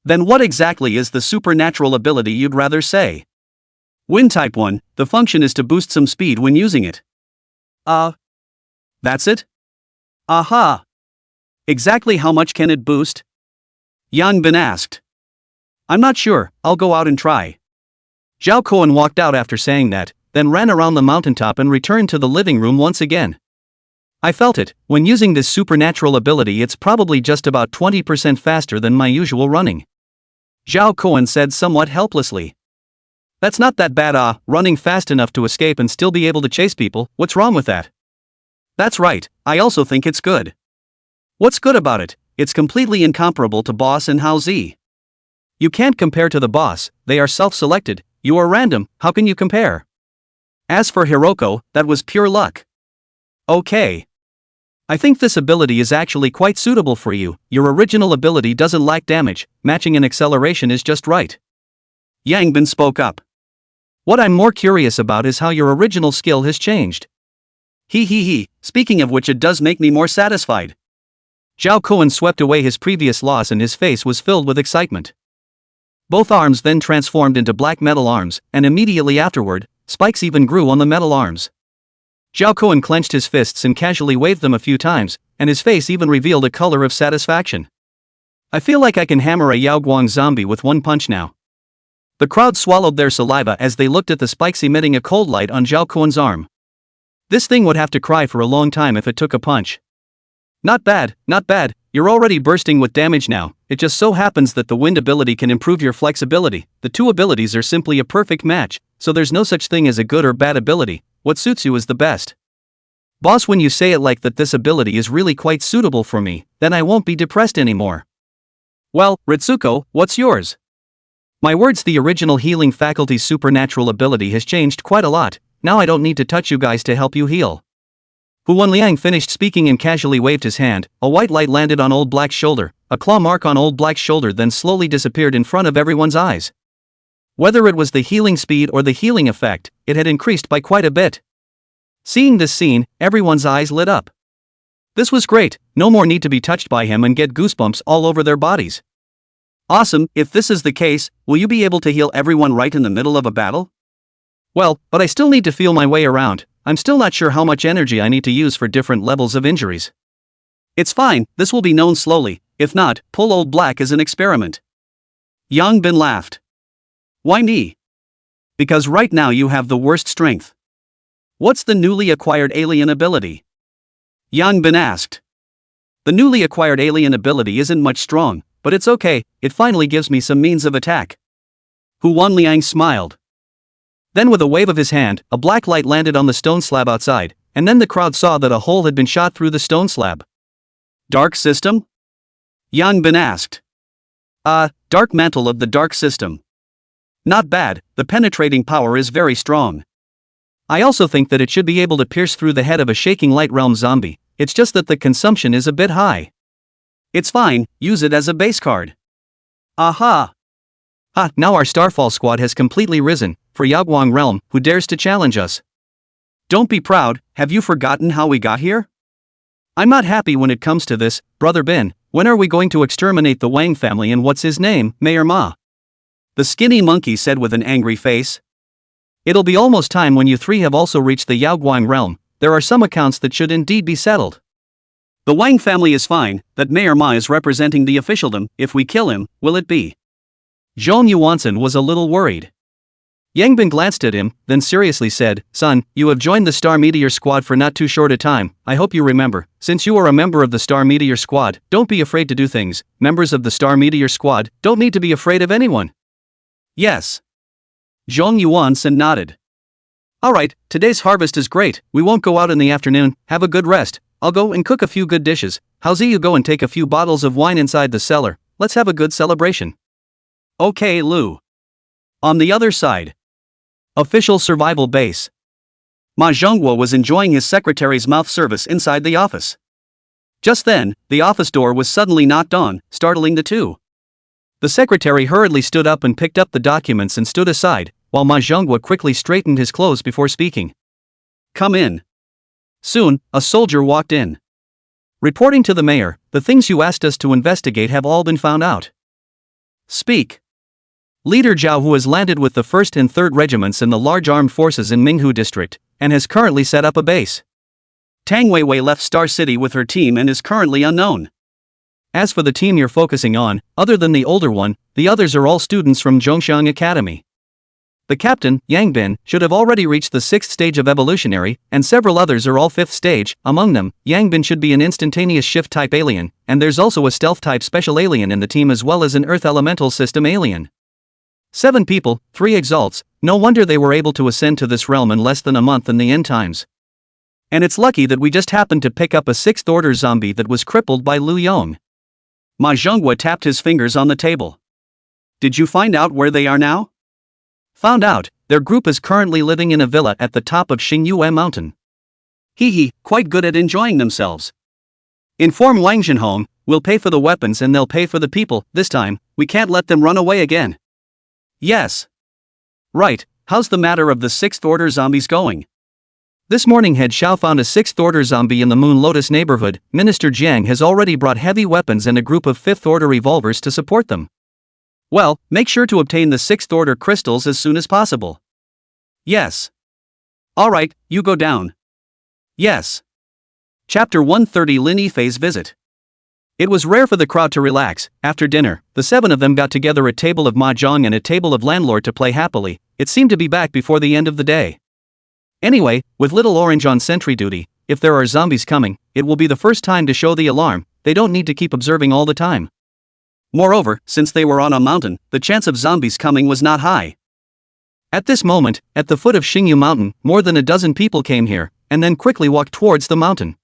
Then what exactly is the supernatural ability you'd rather say? Wind type 1, the function is to boost some speed when using it. That's it? Aha! Exactly how much can it boost? Yang Bin asked. I'm not sure, I'll go out and try. Zhao Kuan walked out after saying that, then ran around the mountaintop and returned to the living room once again. I felt it, when using this supernatural ability it's probably just about 20% faster than my usual running. Zhao Kuan said somewhat helplessly. That's not that bad, running fast enough to escape and still be able to chase people, what's wrong with that? That's right, I also think it's good. What's good about it? It's completely incomparable to Boss and Hao Zi. You can't compare to the boss, they are self-selected, you are random, how can you compare? As for Hiroko, that was pure luck. Okay. I think this ability is actually quite suitable for you, your original ability doesn't lack damage, matching and acceleration is just right. Yang Bin spoke up. What I'm more curious about is how your original skill has changed. Speaking of which it does make me more satisfied. Zhao Kuan swept away his previous loss and his face was filled with excitement. Both arms then transformed into black metal arms, and immediately afterward, spikes even grew on the metal arms. Zhao Kuan clenched his fists and casually waved them a few times, and his face even revealed a color of satisfaction. I feel like I can hammer a Yaoguang zombie with one punch now. The crowd swallowed their saliva as they looked at the spikes emitting a cold light on Zhao Kuan's arm. This thing would have to cry for a long time if it took a punch. Not bad, not bad, you're already bursting with damage now. It just so happens that the wind ability can improve your flexibility. The two abilities are simply a perfect match, so there's no such thing as a good or bad ability. What suits you is the best. Boss, when you say it like that, this ability is really quite suitable for me, then I won't be depressed anymore. Well, Ritsuko, what's yours? My words, the original healing faculty's supernatural ability has changed quite a lot. Now I don't need to touch you guys to help you heal. Hu Wenliang finished speaking and casually waved his hand. A white light landed on Old Black's shoulder. A claw mark on Old Black's shoulder then slowly disappeared in front of everyone's eyes. Whether it was the healing speed or the healing effect, it had increased by quite a bit. Seeing this scene, everyone's eyes lit up. This was great, no more need to be touched by him and get goosebumps all over their bodies. Awesome, if this is the case, will you be able to heal everyone right in the middle of a battle? Well, but I still need to feel my way around. I'm still not sure how much energy I need to use for different levels of injuries. It's fine, this will be known slowly. If not, pull Old Black as an experiment. Yang Bin laughed. Why me? Because right now you have the worst strength. What's the newly acquired alien ability? Yang Bin asked. The newly acquired alien ability isn't much strong, but it's okay, it finally gives me some means of attack. Hu Wenliang smiled. Then with a wave of his hand, a black light landed on the stone slab outside, and then the crowd saw that a hole had been shot through the stone slab. Dark system? Yang Bin asked. Dark mantle of the dark system. Not bad, the penetrating power is very strong. I also think that it should be able to pierce through the head of a shaking light realm zombie, it's just that the consumption is a bit high. It's fine, use it as a base card. Aha! Now our Starfall squad has completely risen, for Yaoguang realm, who dares to challenge us? Don't be proud, have you forgotten how we got here? I'm not happy when it comes to this, Brother Bin. When are we going to exterminate the Wang family and what's his name, Mayor Ma? The skinny monkey said with an angry face. It'll be almost time when you three have also reached the Yaoguang realm. There are some accounts that should indeed be settled. The Wang family is fine, that Mayor Ma is representing the officialdom. If we kill him, will it be? Zhong Yuansen was a little worried. Yang Bin glanced at him, then seriously said, Son, you have joined the Star Meteor Squad for not too short a time. I hope you remember, since you are a member of the Star Meteor Squad, don't be afraid to do things. Members of the Star Meteor Squad don't need to be afraid of anyone. Yes. Zhong Yuansen nodded. Alright, today's harvest is great, we won't go out in the afternoon, have a good rest. I'll go and cook a few good dishes. How's you go and take a few bottles of wine inside the cellar, let's have a good celebration. Okay, Lu. On the other side. Official survival base. Ma Zhonghua was enjoying his secretary's mouth service inside the office. Just then, the office door was suddenly knocked on, startling the two. The secretary hurriedly stood up and picked up the documents and stood aside, while Ma Zhonghua quickly straightened his clothes before speaking. Come in. Soon, a soldier walked in. Reporting to the mayor, the things you asked us to investigate have all been found out. Speak. Leader Zhao, who has landed with the 1st and 3rd regiments in the large armed forces in Minghu district, and has currently set up a base. Tang Weiwei left Star City with her team and is currently unknown. As for the team you're focusing on, other than the older one, the others are all students from Zhongxiang Academy. The captain, Yang Bin, should have already reached the 6th stage of Evolutionary, and several others are all 5th stage. Among them, Yang Bin should be an instantaneous shift-type alien, and there's also a stealth-type special alien in the team as well as an Earth Elemental System alien. 7 people, 3 exalts, no wonder they were able to ascend to this realm in less than a month in the end times. And it's lucky that we just happened to pick up a 6th-order zombie that was crippled by Lu Yong. Ma Zhonghua tapped his fingers on the table. Did you find out where they are now? Found out, their group is currently living in a villa at the top of Xingyue Mountain. Hee, quite good at enjoying themselves. Inform Wang Zhenhong, we'll pay for the weapons and they'll pay for the people. This time, we can't let them run away again. Yes. Right, how's the matter of the 6th order zombies going? This morning Head Xiao found a 6th order zombie in the Moon Lotus neighborhood. Minister Jiang has already brought heavy weapons and a group of 5th order revolvers to support them. Well, make sure to obtain the sixth order crystals as soon as possible. Yes. Alright, you go down. Yes. Chapter 130 Lin Yifei's visit. It was rare for the crowd to relax. After dinner, the seven of them got together a table of mahjong and a table of landlord to play happily. It seemed to be back before the end of the day. Anyway, with Little Orange on sentry duty, if there are zombies coming, it will be the first time to show the alarm. They don't need to keep observing all the time. Moreover, since they were on a mountain, the chance of zombies coming was not high. At this moment, at the foot of Xingyu Mountain, more than a dozen people came here, and then quickly walked towards the mountain.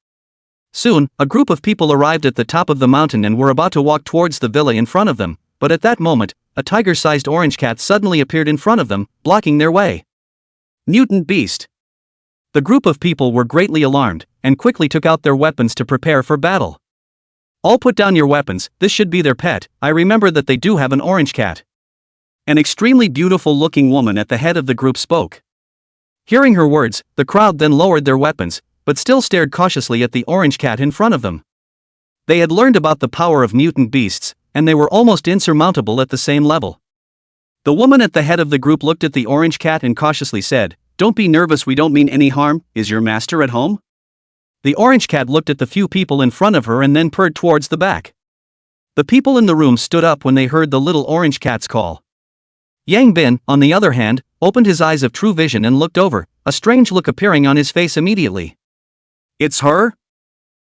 Soon, a group of people arrived at the top of the mountain and were about to walk towards the villa in front of them, but at that moment, a tiger-sized orange cat suddenly appeared in front of them, blocking their way. Mutant beast. The group of people were greatly alarmed, and quickly took out their weapons to prepare for battle. All put down your weapons, this should be their pet. I remember that they do have an orange cat. An extremely beautiful-looking woman at the head of the group spoke. Hearing her words, the crowd then lowered their weapons, but still stared cautiously at the orange cat in front of them. They had learned about the power of mutant beasts, and they were almost insurmountable at the same level. The woman at the head of the group looked at the orange cat and cautiously said, "Don't be nervous, we don't mean any harm. Is your master at home?" The orange cat looked at the few people in front of her and then purred towards the back. The people in the room stood up when they heard the little orange cat's call. Yang Bin, on the other hand, opened his eyes of true vision and looked over, a strange look appearing on his face immediately. "It's her?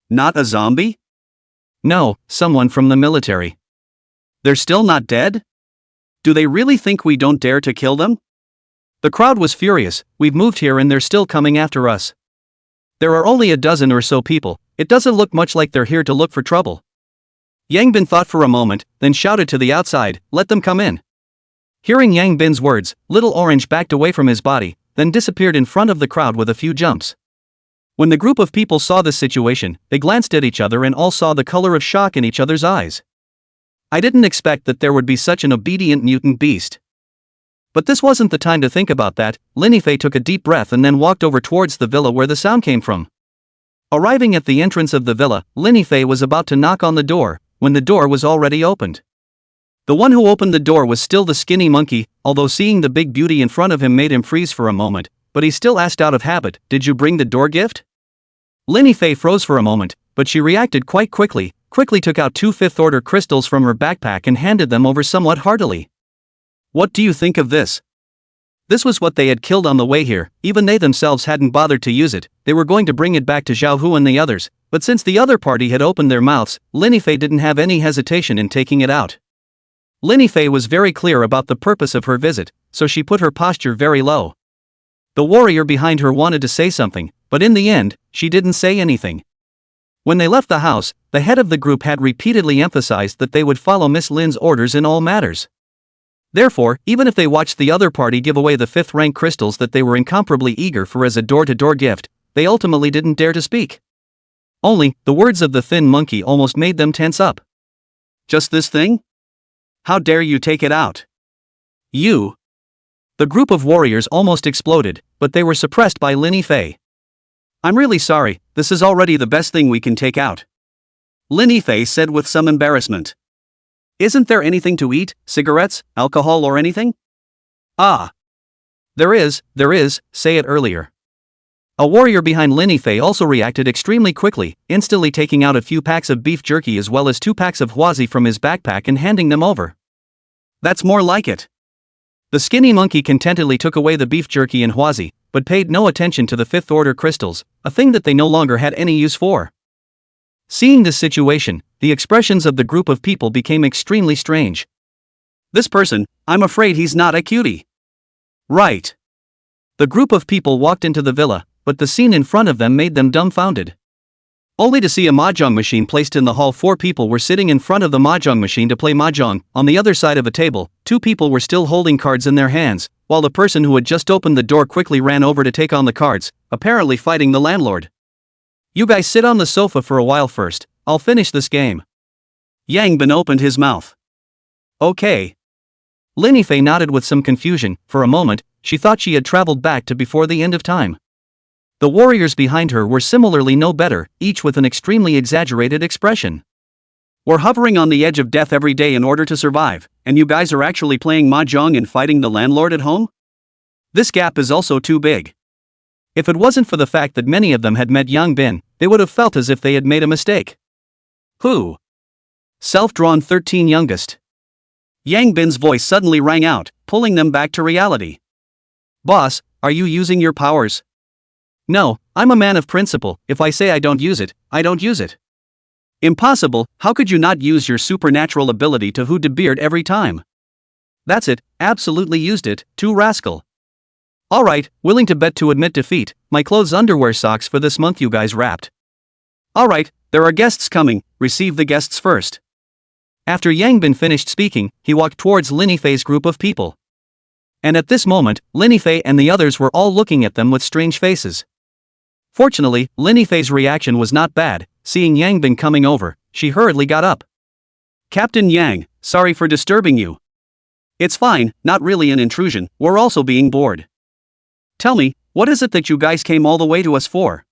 Not a zombie?" "No, someone from the military." "They're still not dead? Do they really think we don't dare to kill them?" The crowd was furious. "We've moved here and they're still coming after us. There are only a dozen or so people, it doesn't look much like they're here to look for trouble." Yang Bin thought for a moment, then shouted to the outside, "Let them come in." Hearing Yang Bin's words, Little Orange backed away from his body, then disappeared in front of the crowd with a few jumps. When the group of people saw this situation, they glanced at each other and all saw the color of shock in each other's eyes. "I didn't expect that there would be such an obedient mutant beast." But this wasn't the time to think about that. Lin Yifei took a deep breath and then walked over towards the villa where the sound came from. Arriving at the entrance of the villa, Lin Yifei was about to knock on the door, when the door was already opened. The one who opened the door was still the skinny monkey, although seeing the big beauty in front of him made him freeze for a moment, but he still asked out of habit, "Did you bring the door gift?" Lin Yifei froze for a moment, but she reacted quite quickly took out 2 fifth-order crystals from her backpack and handed them over somewhat heartily. "What do you think of this?" This was what they had killed on the way here. Even they themselves hadn't bothered to use it. They were going to bring it back to Zhao Hu and the others, but since the other party had opened their mouths, Lin Yifei didn't have any hesitation in taking it out. Lin Yifei was very clear about the purpose of her visit, so she put her posture very low. The warrior behind her wanted to say something, but in the end, she didn't say anything. When they left the house, the head of the group had repeatedly emphasized that they would follow Miss Lin's orders in all matters. Therefore, even if they watched the other party give away the 5th rank crystals that they were incomparably eager for as a door-to-door gift, they ultimately didn't dare to speak. Only, the words of the thin monkey almost made them tense up. "Just this thing? How dare you take it out? You!" The group of warriors almost exploded, but they were suppressed by Lin Yifei. "I'm really sorry, this is already the best thing we can take out," Lin Yifei said with some embarrassment. "Isn't there anything to eat, cigarettes, alcohol or anything?" "Ah. There is, say it earlier." A warrior behind Lin Yifei also reacted extremely quickly, instantly taking out a few packs of beef jerky as well as 2 packs of huazi from his backpack and handing them over. "That's more like it." The skinny monkey contentedly took away the beef jerky and huazi, but paid no attention to the 5th-order crystals, a thing that they no longer had any use for. Seeing this situation, the expressions of the group of people became extremely strange. "This person, I'm afraid he's not a cutie." "Right." The group of people walked into the villa, but the scene in front of them made them dumbfounded. Only to see a mahjong machine placed in the hall. 4 people were sitting in front of the mahjong machine to play mahjong. On the other side of a table, 2 people were still holding cards in their hands, while the person who had just opened the door quickly ran over to take on the cards, apparently fighting the landlord. "You guys sit on the sofa for a while first, I'll finish this game." Yang Bin opened his mouth. "Okay." Lin Yifei nodded with some confusion. For a moment, she thought she had traveled back to before the end of time. The warriors behind her were similarly no better, each with an extremely exaggerated expression. We're hovering on the edge of death every day in order to survive, and you guys are actually playing mahjong and fighting the landlord at home? This gap is also too big. If it wasn't for the fact that many of them had met Yang Bin, they would have felt as if they had made a mistake. Who? Self-drawn 13 youngest. Yang Bin's voice suddenly rang out, pulling them back to reality. Boss, are you using your powers? No, I'm a man of principle. If I say I don't use it, I don't use it. Impossible. How could you not use your supernatural ability to hood the beard every time? That's it, absolutely used it, too rascal. Alright, willing to bet to admit defeat, my clothes underwear socks for this month you guys wrapped. Alright, there are guests coming, receive the guests first. After Yang Bin finished speaking, he walked towards Lin Yifei's group of people. And at this moment, Lin Yifei and the others were all looking at them with strange faces. Fortunately, Lin Yifei's reaction was not bad. Seeing Yang Bin coming over, she hurriedly got up. Captain Yang, sorry for disturbing you. It's fine, not really an intrusion, we're also being bored. Tell me, what is it that you guys came all the way to us for?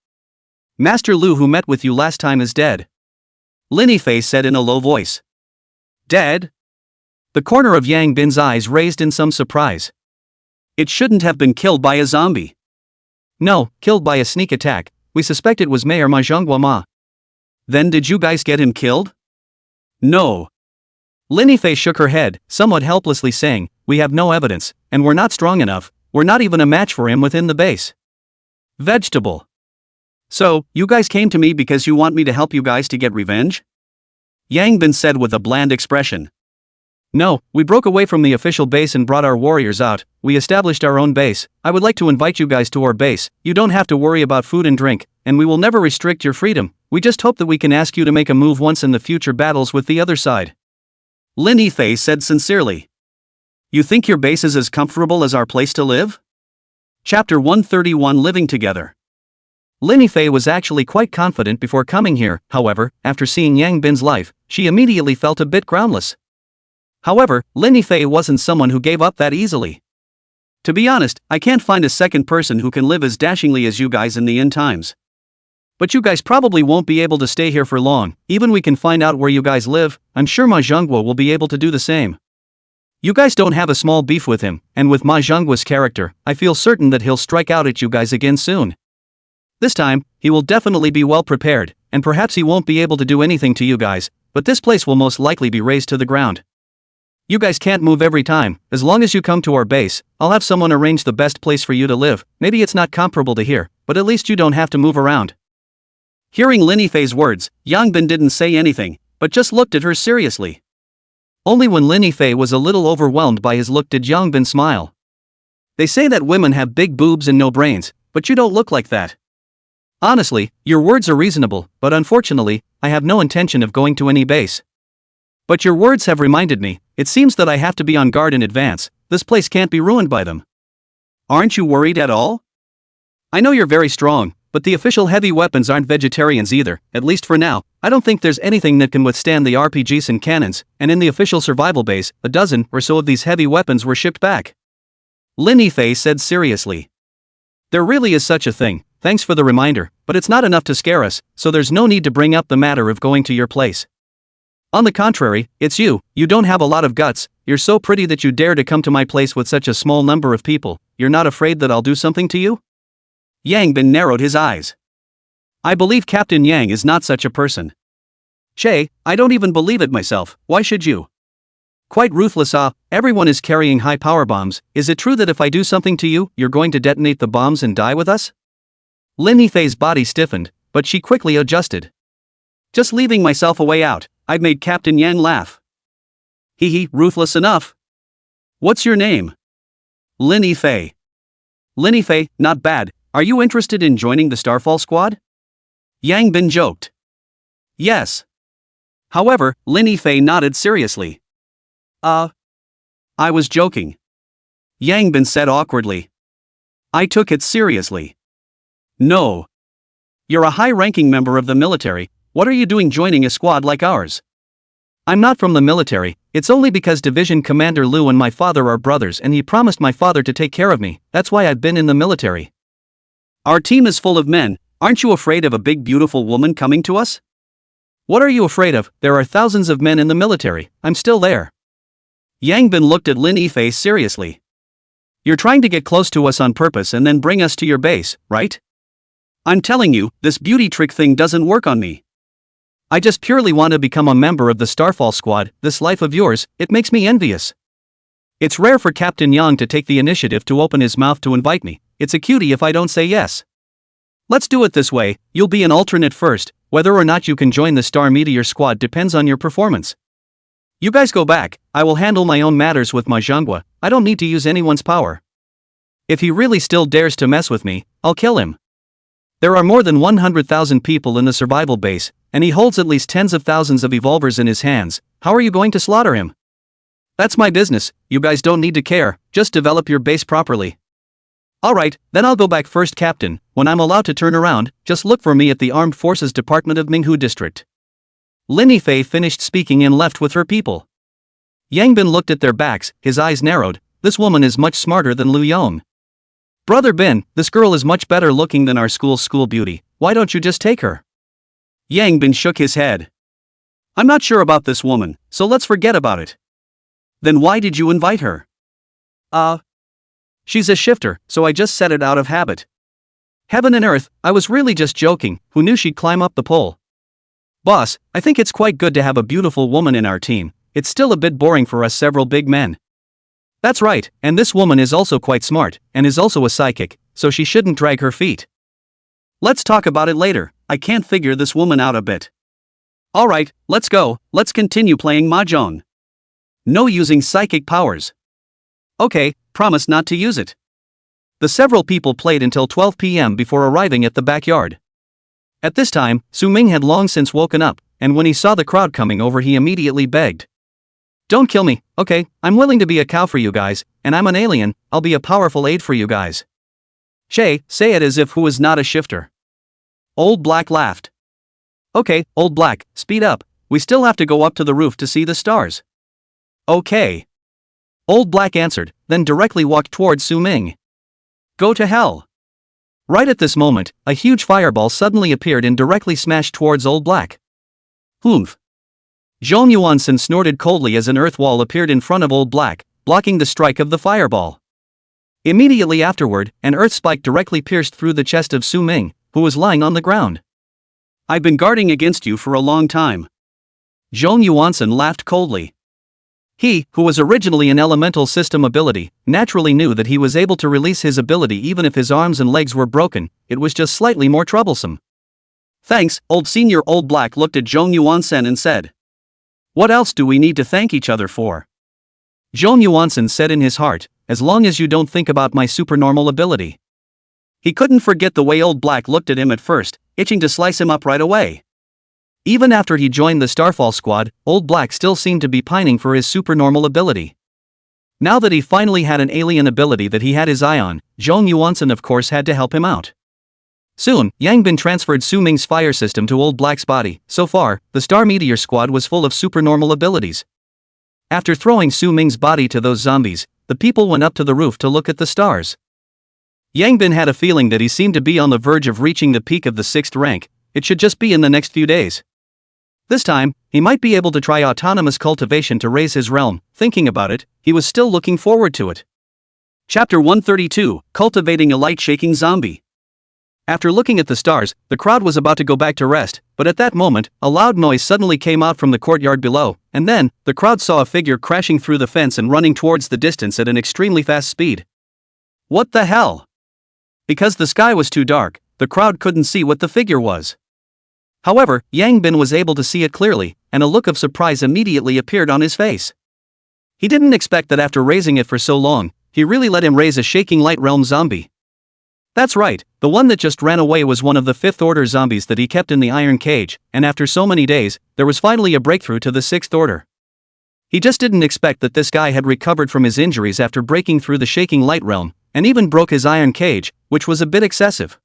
Master Lu who met with you last time is dead. Lin Yifei said in a low voice. Dead? The corner of Yang Bin's eyes raised in some surprise. It shouldn't have been killed by a zombie. No, killed by a sneak attack. We suspect it was Mayor Mahjong Ma. Then did you guys get him killed? No. Lin Yifei shook her head, somewhat helplessly saying, we have no evidence, and we're not strong enough, we're not even a match for him within the base. Vegetable. So, you guys came to me because you want me to help you guys to get revenge? Yang Bin said with a bland expression. No, we broke away from the official base and brought our warriors out, we established our own base, I would like to invite you guys to our base, you don't have to worry about food and drink, and we will never restrict your freedom, we just hope that we can ask you to make a move once in the future battles with the other side. Lin Yifei said sincerely. You think your base is as comfortable as our place to live? Chapter 131 Living Together. Lin Yifei was actually quite confident before coming here, however, after seeing Yang Bin's life, she immediately felt a bit groundless. However, Lin Yifei wasn't someone who gave up that easily. To be honest, I can't find a second person who can live as dashingly as you guys in the end times. But you guys probably won't be able to stay here for long, even we can find out where you guys live, I'm sure Ma Zhengguo will be able to do the same. You guys don't have a small beef with him, and with Ma Zhengguo's character, I feel certain that he'll strike out at you guys again soon. This time, he will definitely be well prepared, and perhaps he won't be able to do anything to you guys, but this place will most likely be razed to the ground. You guys can't move every time, as long as you come to our base, I'll have someone arrange the best place for you to live, maybe it's not comparable to here, but at least you don't have to move around. Hearing Lin Yifei's words, Yang Bin didn't say anything, but just looked at her seriously. Only when Lin Yifei was a little overwhelmed by his look did Yang Bin smile. They say that women have big boobs and no brains, but you don't look like that. Honestly, your words are reasonable, but unfortunately, I have no intention of going to any base. But your words have reminded me, it seems that I have to be on guard in advance, this place can't be ruined by them. Aren't you worried at all? I know you're very strong, but the official heavy weapons aren't vegetarians either, at least for now, I don't think there's anything that can withstand the RPGs and cannons, and in the official survival base, a dozen or so of these heavy weapons were shipped back. Lin Yifei said seriously. There really is such a thing, thanks for the reminder, but it's not enough to scare us, so there's no need to bring up the matter of going to your place. On the contrary, it's you don't have a lot of guts, you're so pretty that you dare to come to my place with such a small number of people, you're not afraid that I'll do something to you? Yang Bin narrowed his eyes. I believe Captain Yang is not such a person. Che, I don't even believe it myself, why should you? Quite ruthless everyone is carrying high power bombs, is it true that if I do something to you, you're going to detonate the bombs and die with us? Lin Yifei's body stiffened, but she quickly adjusted. Just leaving myself a way out, I've made Captain Yang laugh. Hee, ruthless enough. What's your name? Lin Yifei. Lin Yifei, not bad. Are you interested in joining the Starfall squad? Yang Bin joked. Yes. However, Lin Yifei nodded seriously. I was joking. Yang Bin said awkwardly. I took it seriously. No. You're a high-ranking member of the military, what are you doing joining a squad like ours? I'm not from the military, it's only because Division Commander Lu and my father are brothers and he promised my father to take care of me, that's why I've been in the military. Our team is full of men, aren't you afraid of a big beautiful woman coming to us? What are you afraid of? There are thousands of men in the military, I'm still there. Yang Bin looked at Lin Yifei seriously. You're trying to get close to us on purpose and then bring us to your base, right? I'm telling you, this beauty trick thing doesn't work on me. I just purely want to become a member of the Starfall Squad. This life of yours, it makes me envious. It's rare for Captain Yang to take the initiative to open his mouth to invite me. It's a cutie if I don't say yes. Let's do it this way, you'll be an alternate first. Whether or not you can join the Star Meteor Squad depends on your performance. You guys go back, I will handle my own matters with my Zhanghua. I don't need to use anyone's power. If he really still dares to mess with me, I'll kill him. There are more than 100,000 people in the survival base, and he holds at least tens of thousands of evolvers in his hands. How are you going to slaughter him? That's my business, you guys don't need to care, just develop your base properly. Alright, then I'll go back first, Captain. When I'm allowed to turn around, just look for me at the Armed Forces Department of Minghu District. Lin Yifei finished speaking and left with her people. Yang Bin looked at their backs, his eyes narrowed. This woman is much smarter than Lu Yong. Brother Bin, this girl is much better looking than our school beauty, why don't you just take her? Yang Bin shook his head. I'm not sure about this woman, so let's forget about it. Then why did you invite her? She's a shifter, so I just said it out of habit. Heaven and earth, I was really just joking, who knew she'd climb up the pole? Boss, I think it's quite good to have a beautiful woman in our team, it's still a bit boring for us several big men. That's right, and this woman is also quite smart, and is also a psychic, so she shouldn't drag her feet. Let's talk about it later, I can't figure this woman out a bit. Alright, let's go, let's continue playing Mahjong. No using psychic powers. Okay, promise not to use it. The several people played until 12 p.m. before arriving at the backyard. At this time, Su Ming had long since woken up, and when he saw the crowd coming over he immediately begged. Don't kill me, okay, I'm willing to be a cow for you guys, and I'm an alien, I'll be a powerful aid for you guys. Shay, say it as if who is not a shifter. Old Black laughed. Okay, Old Black, speed up, we still have to go up to the roof to see the stars. Okay. Old Black answered, then directly walked towards Su Ming. Go to hell. Right at this moment, a huge fireball suddenly appeared and directly smashed towards Old Black. Humph. Zhong Yuansen snorted coldly as an earth wall appeared in front of Old Black, blocking the strike of the fireball. Immediately afterward, an earth spike directly pierced through the chest of Su Ming, who was lying on the ground. I've been guarding against you for a long time. Zhong Yuansen laughed coldly. He, who was originally an elemental system ability, naturally knew that he was able to release his ability even if his arms and legs were broken, it was just slightly more troublesome. Thanks, Old Senior. Old Black looked at Zhong Yuansen and said. What else do we need to thank each other for? Zhong Yuansen said in his heart, as long as you don't think about my supernormal ability. He couldn't forget the way Old Black looked at him at first, itching to slice him up right away. Even after he joined the Starfall Squad, Old Black still seemed to be pining for his supernormal ability. Now that he finally had an alien ability that he had his eye on, Zhong Yuansen of course had to help him out. Soon, Yang Bin transferred Su Ming's fire system to Old Black's body. So far, the Star Meteor Squad was full of supernormal abilities. After throwing Su Ming's body to those zombies, the people went up to the roof to look at the stars. Yang Bin had a feeling that he seemed to be on the verge of reaching the peak of the 6th rank, it should just be in the next few days. This time, he might be able to try autonomous cultivation to raise his realm. Thinking about it, he was still looking forward to it. Chapter 132, Cultivating a Light-Shaking Zombie. After looking at the stars, the crowd was about to go back to rest, but at that moment, a loud noise suddenly came out from the courtyard below, and then, the crowd saw a figure crashing through the fence and running towards the distance at an extremely fast speed. What the hell? Because the sky was too dark, the crowd couldn't see what the figure was. However, Yang Bin was able to see it clearly, and a look of surprise immediately appeared on his face. He didn't expect that after raising it for so long, he really let him raise a shaking light realm zombie. That's right, the one that just ran away was one of the 5th order zombies that he kept in the iron cage, and after so many days, there was finally a breakthrough to the 6th order. He just didn't expect that this guy had recovered from his injuries after breaking through the shaking light realm, and even broke his iron cage, which was a bit excessive.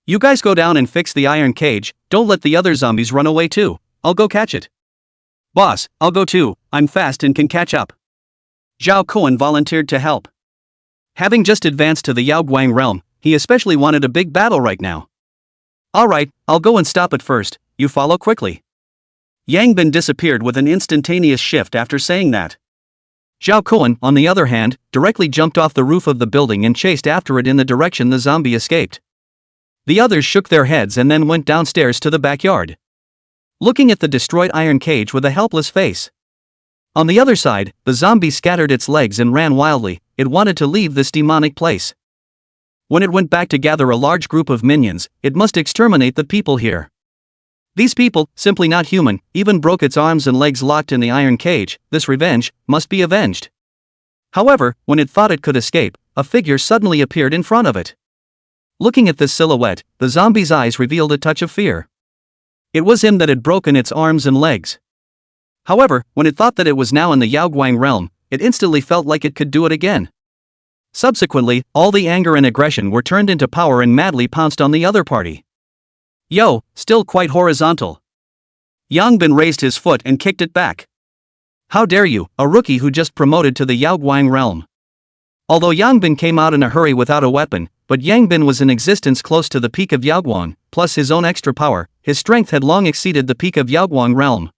You guys go down and fix the iron cage, don't let the other zombies run away too, I'll go catch it. Boss, I'll go too, I'm fast and can catch up. Zhao Kuan volunteered to help. Having just advanced to the Yaoguang realm, he especially wanted a big battle right now. Alright, I'll go and stop it first, you follow quickly. Yang Bin disappeared with an instantaneous shift after saying that. Zhao Kuan, on the other hand, directly jumped off the roof of the building and chased after it in the direction the zombie escaped. The others shook their heads and then went downstairs to the backyard, looking at the destroyed iron cage with a helpless face. On the other side, the zombie scattered its legs and ran wildly. It wanted to leave this demonic place. When it went back to gather a large group of minions, it must exterminate the people here. These people, simply not human, even broke its arms and legs locked in the iron cage. This revenge must be avenged. However, when it thought it could escape, a figure suddenly appeared in front of it. Looking at this silhouette, the zombie's eyes revealed a touch of fear. It was him that had broken its arms and legs. However, when it thought that it was now in the Yaoguang realm, it instantly felt like it could do it again. Subsequently, all the anger and aggression were turned into power and madly pounced on the other party. Yo, still quite horizontal. Yang Bin raised his foot and kicked it back. How dare you, a rookie who just promoted to the Yaoguang realm. Although Yang Bin came out in a hurry without a weapon, but Yang Bin was in existence close to the peak of Yaoguang, plus his own extra power, his strength had long exceeded the peak of Yaoguang realm.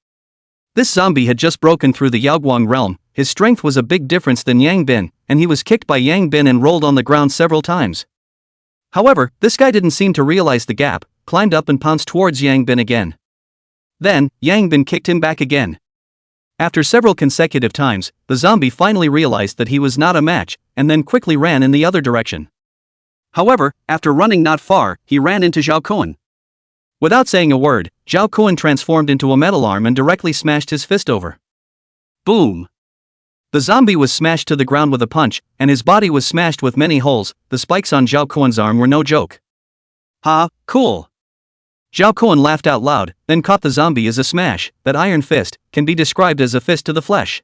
This zombie had just broken through the Yaoguang realm, his strength was a big difference than Yang Bin, and he was kicked by Yang Bin and rolled on the ground several times. However, this guy didn't seem to realize the gap, climbed up and pounced towards Yang Bin again. Then, Yang Bin kicked him back again. After several consecutive times, the zombie finally realized that he was not a match, and then quickly ran in the other direction. However, after running not far, he ran into Zhao Kuan. Without saying a word, Zhao Kuan transformed into a metal arm and directly smashed his fist over. Boom! The zombie was smashed to the ground with a punch, and his body was smashed with many holes. The spikes on Zhao Kuan's arm were no joke. Ha, cool! Zhao Kuan laughed out loud, then caught the zombie as a smash. That iron fist can be described as a fist to the flesh.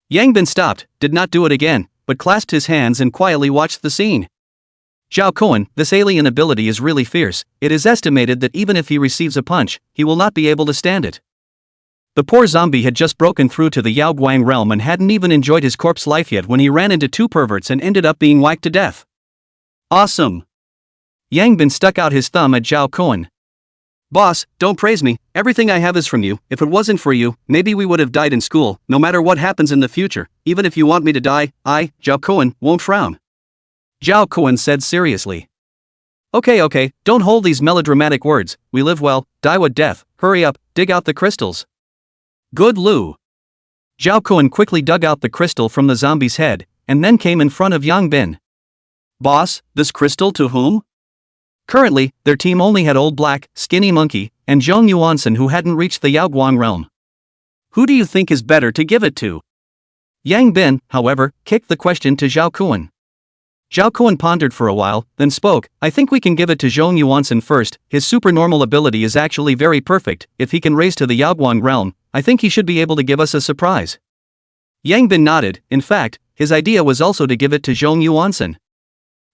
Yang Bin stopped, did not do it again, but clasped his hands and quietly watched the scene. Zhao Kuan, this alien ability is really fierce. It is estimated that even if he receives a punch, he will not be able to stand it. The poor zombie had just broken through to the Yaoguang realm and hadn't even enjoyed his corpse life yet when he ran into two perverts and ended up being whacked to death. Awesome! Yang Bin stuck out his thumb at Zhao Kuan. Boss, don't praise me, everything I have is from you. If it wasn't for you, maybe we would have died in school. No matter what happens in the future, even if you want me to die, I, Zhao Kuan, won't frown. Zhao Kuan said seriously. Okay, don't hold these melodramatic words. We live well, die with death. Hurry up, dig out the crystals. Good Lu. Zhao Kuan quickly dug out the crystal from the zombie's head, and then came in front of Yang Bin. Boss, this crystal to whom? Currently, their team only had Old Black, Skinny Monkey, and Zhong Yuansen who hadn't reached the Yaoguang realm. Who do you think is better to give it to? Yang Bin, however, kicked the question to Zhao Kuan. Zhao Kuan pondered for a while, then spoke. I think we can give it to Zhong Yuansen first. His supernormal ability is actually very perfect. If he can raise to the Yaoguang realm, I think he should be able to give us a surprise. Yang Bin nodded. In fact, his idea was also to give it to Zhong Yuansen.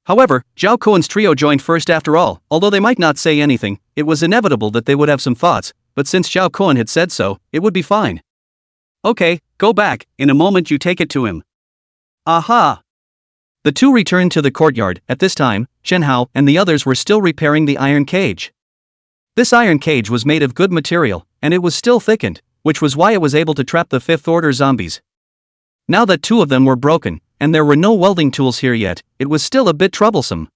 However, Zhao Kuan's trio joined first after all. Although they might not say anything, it was inevitable that they would have some thoughts, but since Zhao Kuan had said so, it would be fine. Okay, go back, in a moment you take it to him. Aha! The two returned to the courtyard. At this time, Shen Hao and the others were still repairing the iron cage. This iron cage was made of good material, and it was still thickened, which was why it was able to trap the fifth-order zombies. Now that two of them were broken, and there were no welding tools here yet, it was still a bit troublesome.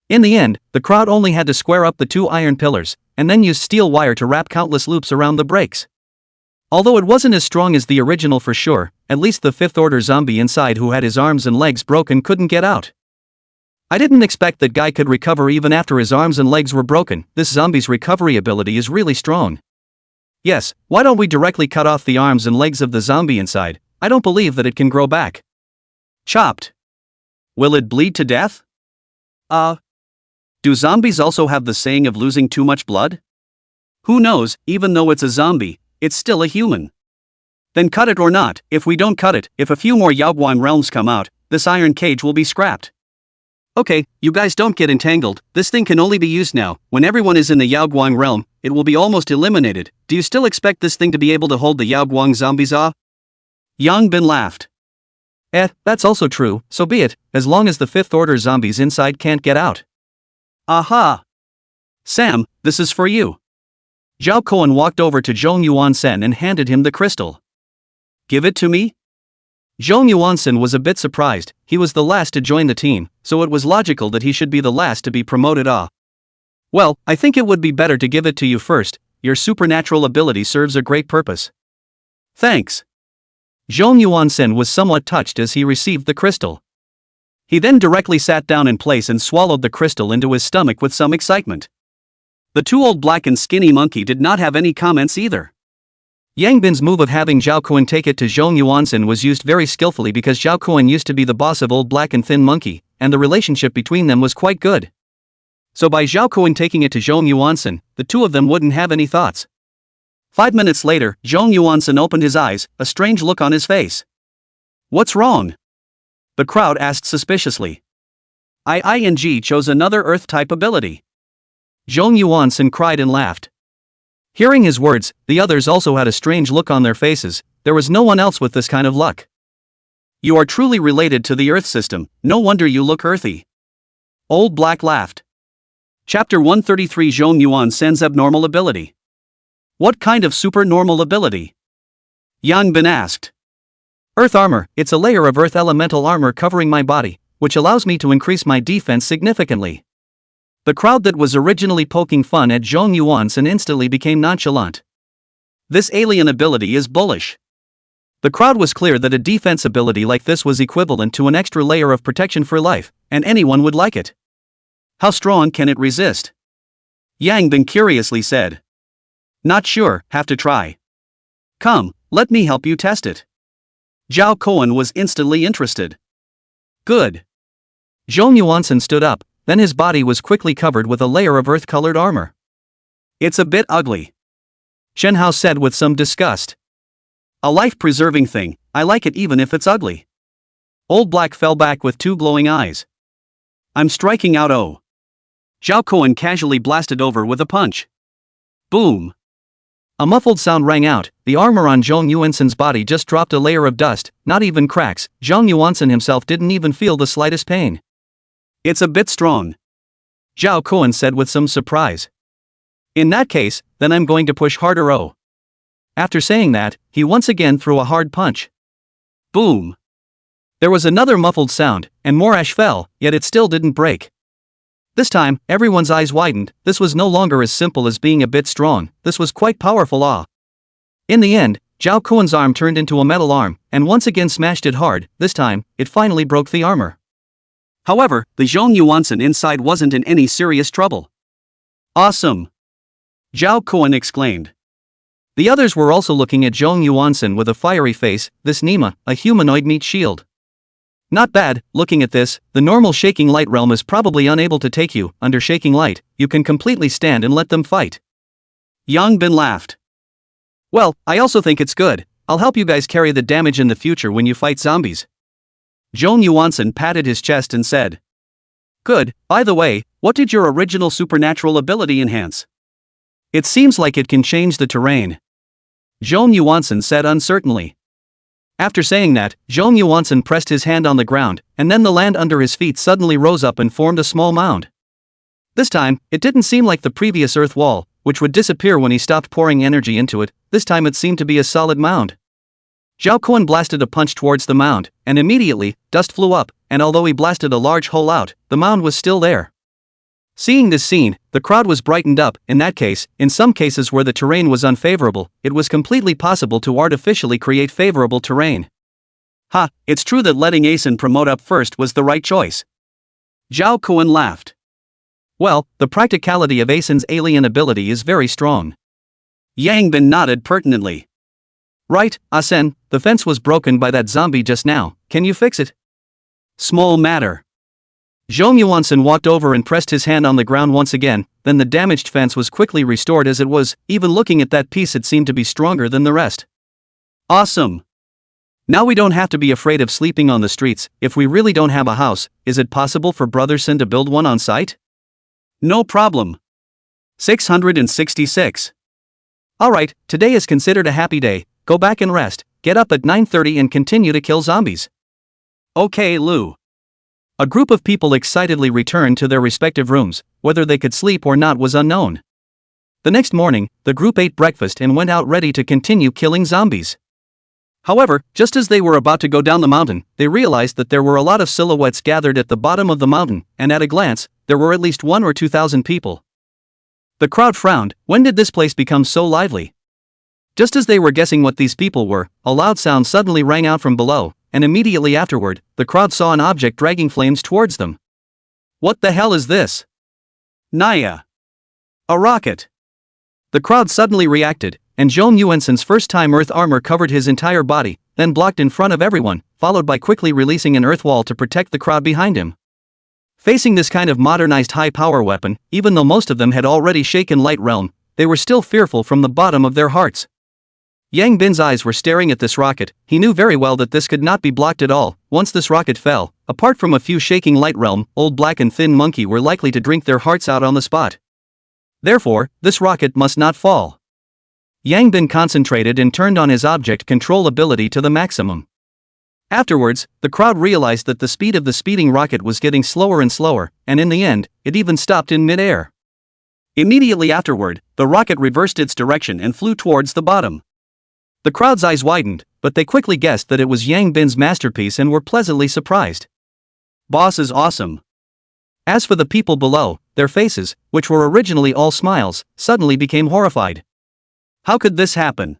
In the end, the crowd only had to square up the two iron pillars, and then use steel wire to wrap countless loops around the breaks. Although it wasn't as strong as the original for sure, at least the fifth-order zombie inside who had his arms and legs broken couldn't get out. I didn't expect that guy could recover even after his arms and legs were broken. This zombie's recovery ability is really strong. Yes, why don't we directly cut off the arms and legs of the zombie inside? I don't believe that it can grow back. Chopped. Will it bleed to death? Do zombies also have the saying of losing too much blood? Who knows, even though it's a zombie, it's still a human. Then cut it or not. If we don't cut it, if a few more Yaoguang realms come out, this iron cage will be scrapped. Okay, you guys don't get entangled, this thing can only be used now. When everyone is in the Yaoguang realm, it will be almost eliminated. Do you still expect this thing to be able to hold the Yaoguang zombies off? Yang Bin laughed. That's also true, so be it, as long as the fifth-order zombies inside can't get out. Aha! Sam, this is for you. Zhao Kuan walked over to Zhong Yuansen and handed him the crystal. Give it to me? Zhong Yuansen was a bit surprised. He was the last to join the team, so it was logical that he should be the last to be promoted. Well, I think it would be better to give it to you first. Your supernatural ability serves a great purpose. Thanks. Zhong Yuansen was somewhat touched as he received the crystal. He then directly sat down in place and swallowed the crystal into his stomach with some excitement. The two old black and skinny monkey did not have any comments either. Yang Bin's move of having Zhao Kuan take it to Zhong Yuansen was used very skillfully because Zhao Kuan used to be the boss of old black and thin monkey, and the relationship between them was quite good. So by Zhao Kuan taking it to Zhong Yuansen, the two of them wouldn't have any thoughts. 5 minutes later, Zhong Yuansen opened his eyes, a strange look on his face. What's wrong? The crowd asked suspiciously. I chose another Earth-type ability. Zhong Yuansen cried and laughed. Hearing his words, the others also had a strange look on their faces. There was no one else with this kind of luck. You are truly related to the Earth system, no wonder you look earthy. Old Black laughed. Chapter 133 Zhong Yuansen's abnormal ability. What kind of supernormal ability? Yang Bin asked. Earth armor, it's a layer of earth elemental armor covering my body, which allows me to increase my defense significantly. The crowd that was originally poking fun at Zhong Yuansen instantly became nonchalant. This alien ability is bullish. The crowd was clear that a defense ability like this was equivalent to an extra layer of protection for life, and anyone would like it. How strong can it resist? Yang Bin curiously said. Not sure, have to try. Come, let me help you test it. Zhao Kuan was instantly interested. Good. Zhong Yuansen stood up, then his body was quickly covered with a layer of earth-colored armor. It's a bit ugly. Shen Hao said with some disgust. A life-preserving thing, I like it even if it's ugly. Old Black fell back with two glowing eyes. I'm striking out. Zhao Kuan casually blasted over with a punch. Boom. A muffled sound rang out. The armor on Zhong Yuansen's body just dropped a layer of dust, not even cracks. Zhong Yuansen himself didn't even feel the slightest pain. It's a bit strong. Zhao Kuan said with some surprise. In that case, then I'm going to push harder. After saying that, he once again threw a hard punch. Boom. There was another muffled sound, and more ash fell, yet it still didn't break. This time, everyone's eyes widened. This was no longer as simple as being a bit strong, this was quite powerful. In the end, Zhao Kuan's arm turned into a metal arm, and once again smashed it hard. This time, it finally broke the armor. However, the Zhong Yuansen inside wasn't in any serious trouble. Awesome! Zhao Kuan exclaimed. The others were also looking at Zhong Yuansen with a fiery face. This Nima, a humanoid meat shield. Not bad. Looking at this, the normal shaking light realm is probably unable to take you. Under shaking light, you can completely stand and let them fight. Yang Bin laughed. Well, I also think it's good. I'll help you guys carry the damage in the future when you fight zombies. Zhong Yuansen patted his chest and said. Good. By the way, what did your original supernatural ability enhance? It seems like it can change the terrain. Zhong Yuansen said uncertainly. After saying that, Zhong Yuansen pressed his hand on the ground, and then the land under his feet suddenly rose up and formed a small mound. This time, it didn't seem like the previous earth wall, which would disappear when he stopped pouring energy into it. This time it seemed to be a solid mound. Zhao Kuan blasted a punch towards the mound, and immediately, dust flew up, and although he blasted a large hole out, the mound was still there. Seeing this scene, the crowd was brightened up. In that case, in some cases where the terrain was unfavorable, it was completely possible to artificially create favorable terrain. Ha, it's true that letting Asen promote up first was the right choice. Zhao Kuan laughed. Well, the practicality of Asen's alien ability is very strong. Yang Bin nodded pertinently. Right, Asen, the fence was broken by that zombie just now, can you fix it? Small matter. Zhong Yuansen walked over and pressed his hand on the ground once again, then the damaged fence was quickly restored as it was. Even looking at that piece, it seemed to be stronger than the rest. Awesome! Now we don't have to be afraid of sleeping on the streets. If we really don't have a house, is it possible for Brother Sin to build one on site? No problem. 666. Alright, today is considered a happy day. Go back and rest, get up at 9:30 and continue to kill zombies. Okay, Lou. A group of people excitedly returned to their respective rooms. Whether they could sleep or not was unknown. The next morning, the group ate breakfast and went out ready to continue killing zombies. However, just as they were about to go down the mountain, they realized that there were a lot of silhouettes gathered at the bottom of the mountain, and at a glance, there were at least 1,000 or 2,000 people. The crowd frowned. When did this place become so lively? Just as they were guessing what these people were, a loud sound suddenly rang out from below, and immediately afterward, the crowd saw an object dragging flames towards them. What the hell is this? Naya. A rocket. The crowd suddenly reacted, and Zhong Yuansen's first-time earth armor covered his entire body, then blocked in front of everyone, followed by quickly releasing an earth wall to protect the crowd behind him. Facing this kind of modernized high-power weapon, even though most of them had already shaken Light Realm, they were still fearful from the bottom of their hearts. Yang Bin's eyes were staring at this rocket. He knew very well that this could not be blocked at all. Once this rocket fell, apart from a few shaking Light Realm, Old Black and Thin Monkey were likely to drink their hearts out on the spot. Therefore, this rocket must not fall. Yang Bin concentrated and turned on his object control ability to the maximum. Afterwards, the crowd realized that the speed of the speeding rocket was getting slower and slower, and in the end, it even stopped in mid-air. Immediately afterward, the rocket reversed its direction and flew towards the bottom. The crowd's eyes widened, but they quickly guessed that it was Yang Bin's masterpiece and were pleasantly surprised. Boss is awesome. As for the people below, their faces, which were originally all smiles, suddenly became horrified. How could this happen?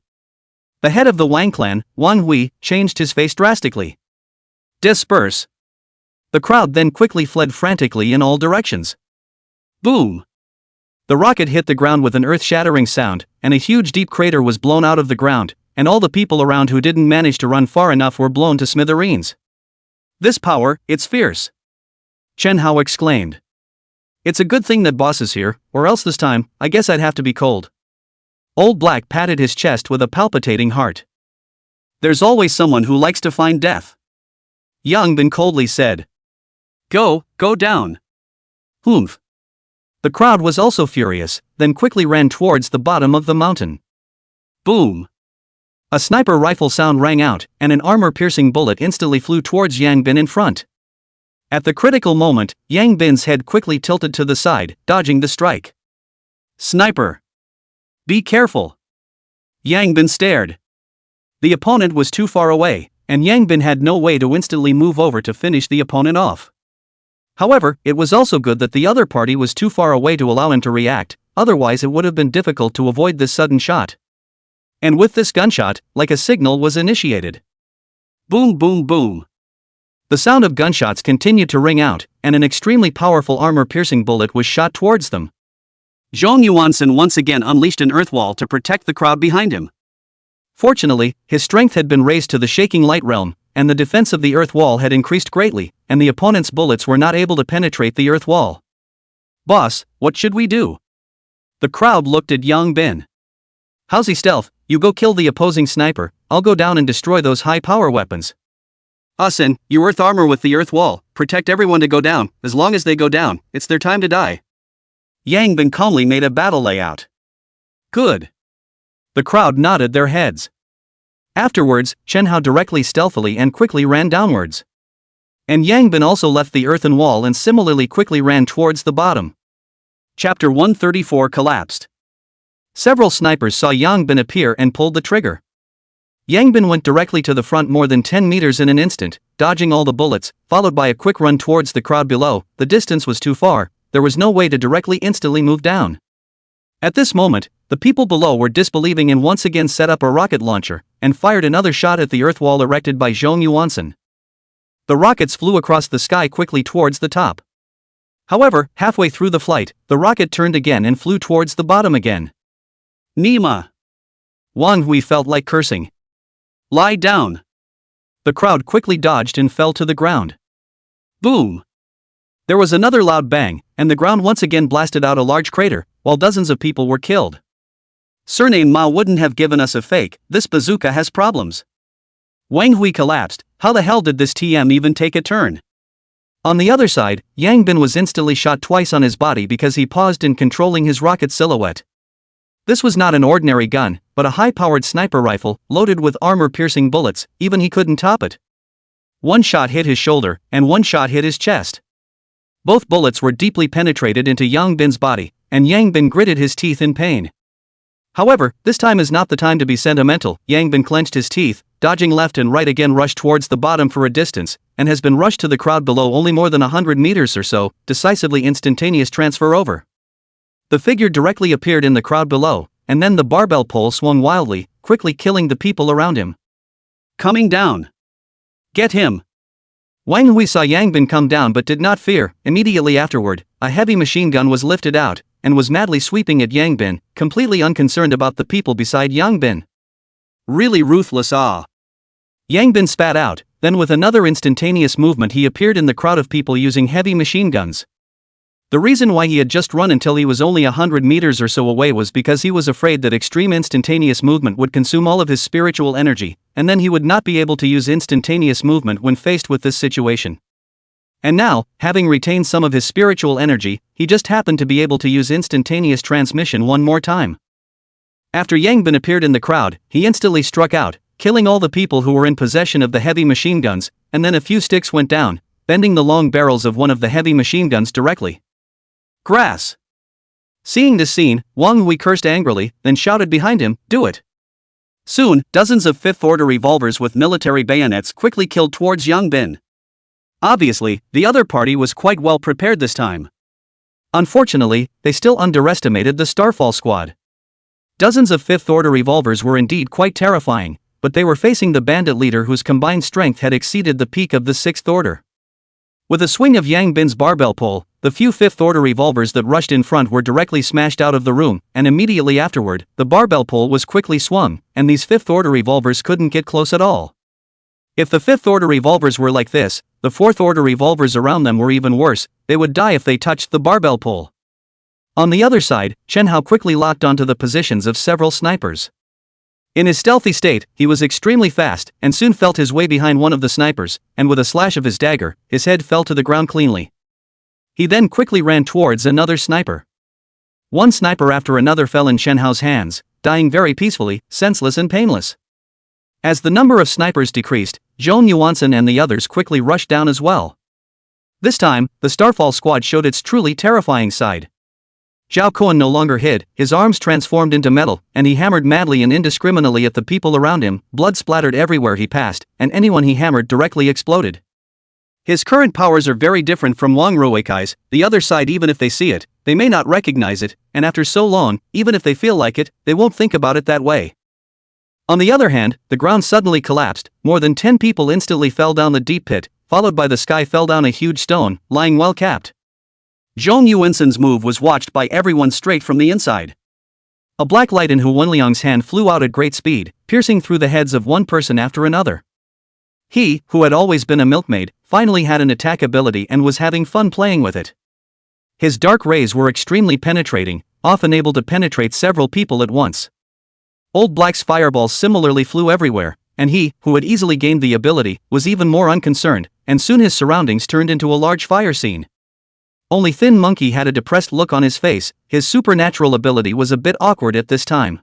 The head of the Wang clan, Wang Hui, changed his face drastically. Disperse. The crowd then quickly fled frantically in all directions. Boom! The rocket hit the ground with an earth-shattering sound, and a huge deep crater was blown out of the ground, and all the people around who didn't manage to run far enough were blown to smithereens. This power, it's fierce. Chen Hao exclaimed. It's a good thing that boss is here, or else this time, I guess I'd have to be cold. Old Black patted his chest with a palpitating heart. There's always someone who likes to find death. Yang Bin coldly said. Go down. Humph. The crowd was also furious, then quickly ran towards the bottom of the mountain. Boom. A sniper rifle sound rang out, and an armor-piercing bullet instantly flew towards Yang Bin in front. At the critical moment, Yang Bin's head quickly tilted to the side, dodging the strike. Sniper! Be careful! Yang Bin stared. The opponent was too far away, and Yang Bin had no way to instantly move over to finish the opponent off. However, it was also good that the other party was too far away to allow him to react, otherwise it would have been difficult to avoid this sudden shot. And with this gunshot, like a signal was initiated. Boom boom boom. The sound of gunshots continued to ring out, and an extremely powerful armor-piercing bullet was shot towards them. Zhong Yuansen once again unleashed an earth wall to protect the crowd behind him. Fortunately, his strength had been raised to the shaking Light Realm, and the defense of the earth wall had increased greatly, and the opponent's bullets were not able to penetrate the earth wall. Boss, what should we do? The crowd looked at Yang Bin. How's he stealth? You go kill the opposing sniper, I'll go down and destroy those high-power weapons. Usin, you earth armor with the earth wall, protect everyone to go down, as long as they go down, it's their time to die. Yang Bin calmly made a battle layout. Good. The crowd nodded their heads. Afterwards, Chen Hao directly stealthily and quickly ran downwards. And Yang Bin also left the earthen wall and similarly quickly ran towards the bottom. Chapter 134 collapsed. Several snipers saw Yang Bin appear and pulled the trigger. Yang Bin went directly to the front more than 10 meters in an instant, dodging all the bullets, followed by a quick run towards the crowd below. The distance was too far, there was no way to directly instantly move down. At this moment, the people below were disbelieving and once again set up a rocket launcher, and fired another shot at the earth wall erected by Zhong Yuansen. The rockets flew across the sky quickly towards the top. However, halfway through the flight, the rocket turned again and flew towards the bottom again. Nima! Wang Hui felt like cursing. Lie down! The crowd quickly dodged and fell to the ground. Boom! There was another loud bang, and the ground once again blasted out a large crater, while dozens of people were killed. Surname Ma wouldn't have given us a fake, this bazooka has problems. Wang Hui collapsed. How the hell did this TM even take a turn? On the other side, Yang Bin was instantly shot twice on his body because he paused in controlling his rocket silhouette. This was not an ordinary gun, but a high-powered sniper rifle, loaded with armor-piercing bullets. Even he couldn't top it. One shot hit his shoulder, and one shot hit his chest. Both bullets were deeply penetrated into Yang Bin's body, and Yang Bin gritted his teeth in pain. However, this time is not the time to be sentimental. Yang Bin clenched his teeth, dodging left and right again, rushed towards the bottom for a distance, and has been rushed to the crowd below only more than 100 meters or so, decisively instantaneous transfer over. The figure directly appeared in the crowd below, and then the barbell pole swung wildly, quickly killing the people around him. Coming down. Get him. Wang Hui saw Yang Bin come down but did not fear. Immediately afterward, a heavy machine gun was lifted out, and was madly sweeping at Yang Bin, completely unconcerned about the people beside Yang Bin. Really ruthless, ah. Yang Bin spat out, then with another instantaneous movement he appeared in the crowd of people using heavy machine guns. The reason why he had just run until he was only 100 meters or so away was because he was afraid that extreme instantaneous movement would consume all of his spiritual energy, and then he would not be able to use instantaneous movement when faced with this situation. And now, having retained some of his spiritual energy, he just happened to be able to use instantaneous transmission one more time. After Yang Bin appeared in the crowd, he instantly struck out, killing all the people who were in possession of the heavy machine guns, and then a few sticks went down, bending the long barrels of one of the heavy machine guns directly. Grass. Seeing this scene, Wang Hui cursed angrily, then shouted behind him, "Do it!" Soon, dozens of fifth-order revolvers with military bayonets quickly killed towards Yang Bin. Obviously, the other party was quite well prepared this time. Unfortunately, they still underestimated the Starfall squad. Dozens of fifth-order revolvers were indeed quite terrifying, but they were facing the bandit leader whose combined strength had exceeded the peak of the sixth order. With a swing of Yang Bin's barbell pole, the few fifth-order revolvers that rushed in front were directly smashed out of the room, and immediately afterward, the barbell pole was quickly swung, and these fifth-order revolvers couldn't get close at all. If the fifth-order revolvers were like this, the fourth-order revolvers around them were even worse. They would die if they touched the barbell pole. On the other side, Chen Hao quickly locked onto the positions of several snipers. In his stealthy state, he was extremely fast, and soon felt his way behind one of the snipers, and with a slash of his dagger, his head fell to the ground cleanly. He then quickly ran towards another sniper. One sniper after another fell in Chen Hao's hands, dying very peacefully, senseless and painless. As the number of snipers decreased, Zhong Yuansen and the others quickly rushed down as well. This time, the Starfall squad showed its truly terrifying side. Zhao Kuan no longer hid, his arms transformed into metal, and he hammered madly and indiscriminately at the people around him. Blood splattered everywhere he passed, and anyone he hammered directly exploded. His current powers are very different from Wang Ruokai's. The other side, even if they see it, they may not recognize it, and after so long, even if they feel like it, they won't think about it that way. On the other hand, the ground suddenly collapsed, more than 10 people instantly fell down the deep pit, followed by the sky fell down a huge stone, lying well capped. Zhong Yuansen's move was watched by everyone straight from the inside. A black light in Hu Wenliang's hand flew out at great speed, piercing through the heads of one person after another. He, who had always been a milkmaid, finally had an attack ability and was having fun playing with it. His dark rays were extremely penetrating, often able to penetrate several people at once. Old Black's fireballs similarly flew everywhere, and he, who had easily gained the ability, was even more unconcerned, and soon his surroundings turned into a large fire scene. Only Thin Monkey had a depressed look on his face. His supernatural ability was a bit awkward at this time.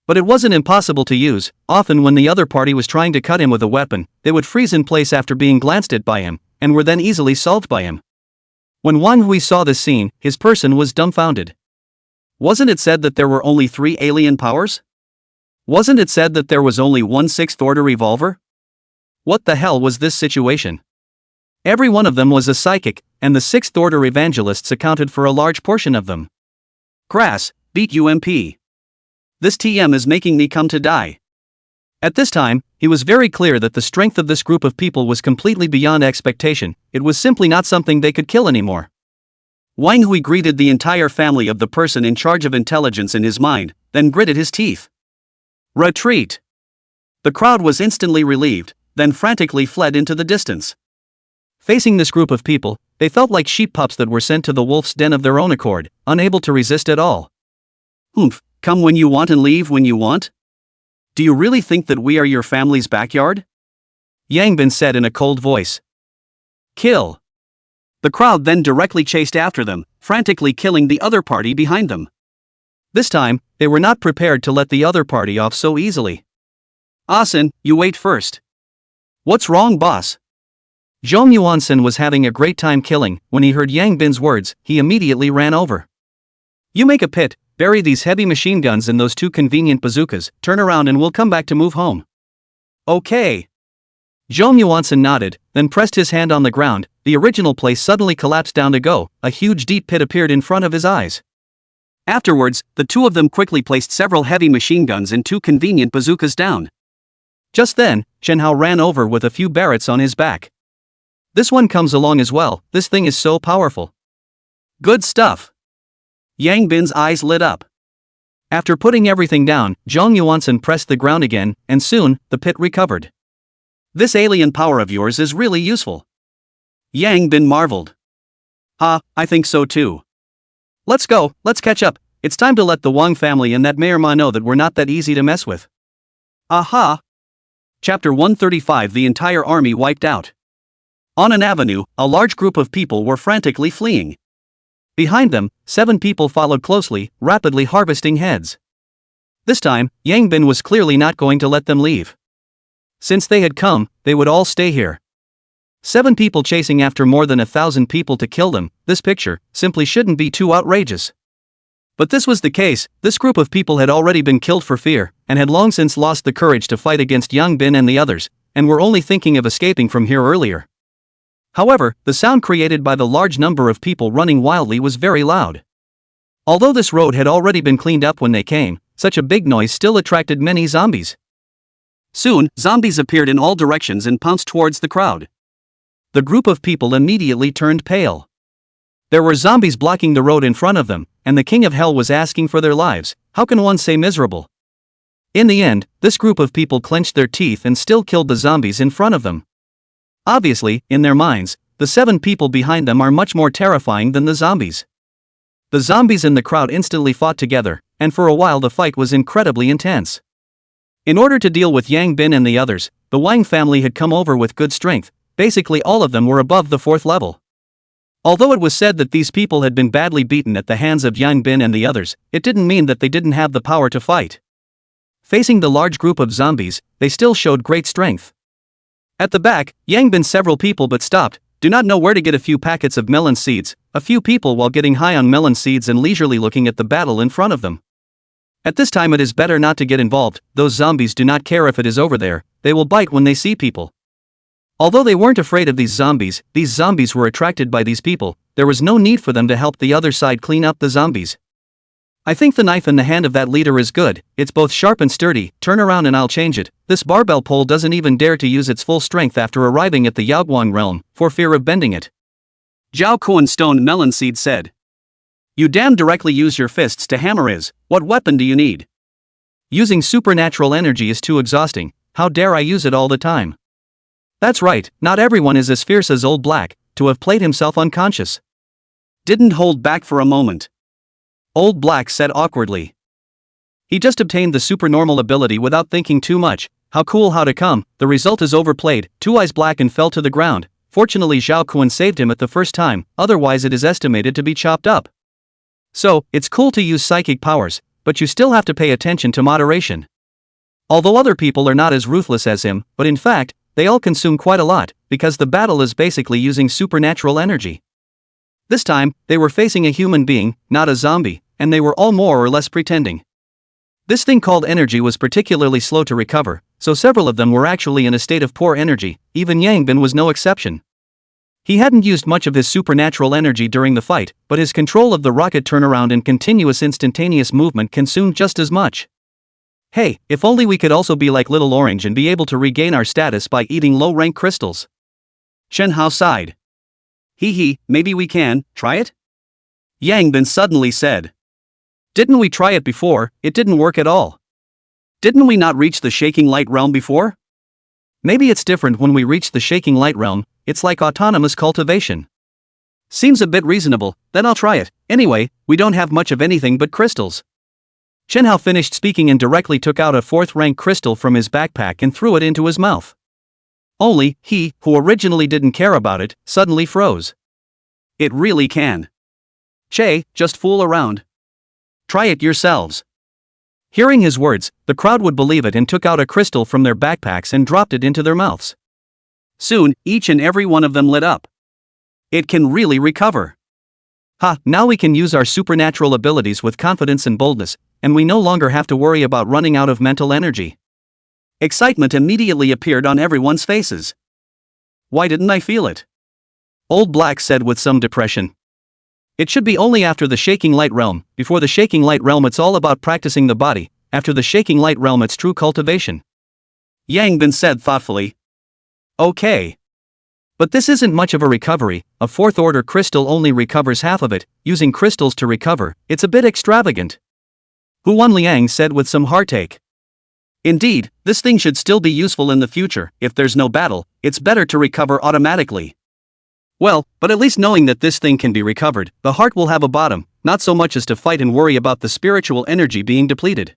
But it wasn't impossible to use. Often when the other party was trying to cut him with a weapon, they would freeze in place after being glanced at by him, and were then easily solved by him. When Wang Hui saw this scene, his person was dumbfounded. Wasn't it said that there were only 3 alien powers? Wasn't it said that there was only one sixth-order revolver? What the hell was this situation? Every one of them was a psychic, and the sixth-order evangelists accounted for a large portion of them. Grass, beat UMP. This TM is making me come to die. At this time, he was very clear that the strength of this group of people was completely beyond expectation. It was simply not something they could kill anymore. Wang Hui greeted the entire family of the person in charge of intelligence in his mind, then gritted his teeth. Retreat! The crowd was instantly relieved, then frantically fled into the distance. Facing this group of people, they felt like sheep pups that were sent to the wolf's den of their own accord, unable to resist at all. Humph, come when you want and leave when you want? Do you really think that we are your family's backyard? Yang Bin said in a cold voice. Kill! The crowd then directly chased after them, frantically killing the other party behind them. This time, they were not prepared to let the other party off so easily. Asen, you wait first. What's wrong, boss? Zhong Yuansen was having a great time killing. When he heard Yang Bin's words, he immediately ran over. You make a pit, bury these heavy machine guns in those two convenient bazookas, turn around and we'll come back to move home. Okay. Zhou Yuansen nodded, then pressed his hand on the ground. The original place suddenly collapsed down to go, a huge deep pit appeared in front of his eyes. Afterwards, the two of them quickly placed several heavy machine guns and two convenient bazookas down. Just then, Chen Hao ran over with a few barrets on his back. This one comes along as well, this thing is so powerful. Good stuff. Yang Bin's eyes lit up. After putting everything down, Zhang Yuansen pressed the ground again, and soon, the pit recovered. This alien power of yours is really useful. Yang Bin marveled. I think so too. Let's go, let's catch up, it's time to let the Wang family and that Mayor Ma know that we're not that easy to mess with. Aha! Chapter 135. The entire army wiped out. On an avenue, a large group of people were frantically fleeing. Behind them, 7 people followed closely, rapidly harvesting heads. This time, Yang Bin was clearly not going to let them leave. Since they had come, they would all stay here. 7 people chasing after more than 1,000 people to kill them, this picture simply shouldn't be too outrageous. But this was the case. This group of people had already been killed for fear, and had long since lost the courage to fight against Yang Bin and the others, and were only thinking of escaping from here earlier. However, the sound created by the large number of people running wildly was very loud. Although this road had already been cleaned up when they came, such a big noise still attracted many zombies. Soon, zombies appeared in all directions and pounced towards the crowd. The group of people immediately turned pale. There were zombies blocking the road in front of them, and the King of Hell was asking for their lives. How can one say miserable? In the end, this group of people clenched their teeth and still killed the zombies in front of them. Obviously, in their minds, the 7 people behind them are much more terrifying than the zombies. The zombies in the crowd instantly fought together, and for a while the fight was incredibly intense. In order to deal with Yang Bin and the others, the Wang family had come over with good strength. Basically all of them were above the 4th level. Although it was said that these people had been badly beaten at the hands of Yang Bin and the others, it didn't mean that they didn't have the power to fight. Facing the large group of zombies, they still showed great strength. At the back, Yang Bin several people but stopped, do not know where to get a few packets of melon seeds, a few people while getting high on melon seeds and leisurely looking at the battle in front of them. At this time it is better not to get involved, those zombies do not care if it is over there, they will bite when they see people. Although they weren't afraid of these zombies were attracted by these people, there was no need for them to help the other side clean up the zombies. I think the knife in the hand of that leader is good, it's both sharp and sturdy, turn around and I'll change it. This barbell pole doesn't even dare to use its full strength after arriving at the Yaoguang realm, for fear of bending it. Zhao Kuan Stone Melon Seed said. You damn directly use your fists to hammer is, what weapon do you need? Using supernatural energy is too exhausting, how dare I use it all the time? That's right, not everyone is as fierce as Old Black, to have played himself unconscious. Didn't hold back for a moment. Old Black said awkwardly. He just obtained the supernormal ability without thinking too much, how cool how to come, the result is overplayed, 2 eyes black and fell to the ground. Fortunately Zhao Kuan saved him at the first time, otherwise it is estimated to be chopped up. So, it's cool to use psychic powers, but you still have to pay attention to moderation. Although other people are not as ruthless as him, but in fact, they all consume quite a lot, because the battle is basically using supernatural energy. This time, they were facing a human being, not a zombie, and they were all more or less pretending. This thing called energy was particularly slow to recover, so several of them were actually in a state of poor energy, even Yang Bin was no exception. He hadn't used much of his supernatural energy during the fight, but his control of the rocket turnaround and continuous instantaneous movement consumed just as much. Hey, if only we could also be like Little Orange and be able to regain our status by eating low-rank crystals. Chen Hao sighed. Hee, maybe we can, try it? Yang Bin suddenly said. Didn't we try it before, it didn't work at all. Didn't we not reach the Shaking Light realm before? Maybe it's different when we reach the Shaking Light realm, it's like autonomous cultivation. Seems a bit reasonable, then I'll try it, anyway, we don't have much of anything but crystals. Chen Hao finished speaking and directly took out a 4th-rank crystal from his backpack and threw it into his mouth. Only, he, who originally didn't care about it, suddenly froze. It really can. Che, just fool around. Try it yourselves. Hearing his words, the crowd would believe it and took out a crystal from their backpacks and dropped it into their mouths. Soon, each and every one of them lit up. It can really recover. Ha, now we can use our supernatural abilities with confidence and boldness, and we no longer have to worry about running out of mental energy. Excitement immediately appeared on everyone's faces. Why didn't I feel it? Old Black said with some depression. It should be only after the Shaking Light Realm. Before the Shaking Light Realm it's all about practicing the body, after the Shaking Light Realm it's true cultivation. Yang Bin said thoughtfully. Okay. But this isn't much of a recovery, a fourth order crystal only recovers half of it, using crystals to recover, it's a bit extravagant. Huan Liang said with some heartache. Indeed, this thing should still be useful in the future. If there's no battle, it's better to recover automatically. Well, but at least knowing that this thing can be recovered, the heart will have a bottom, not so much as to fight and worry about the spiritual energy being depleted.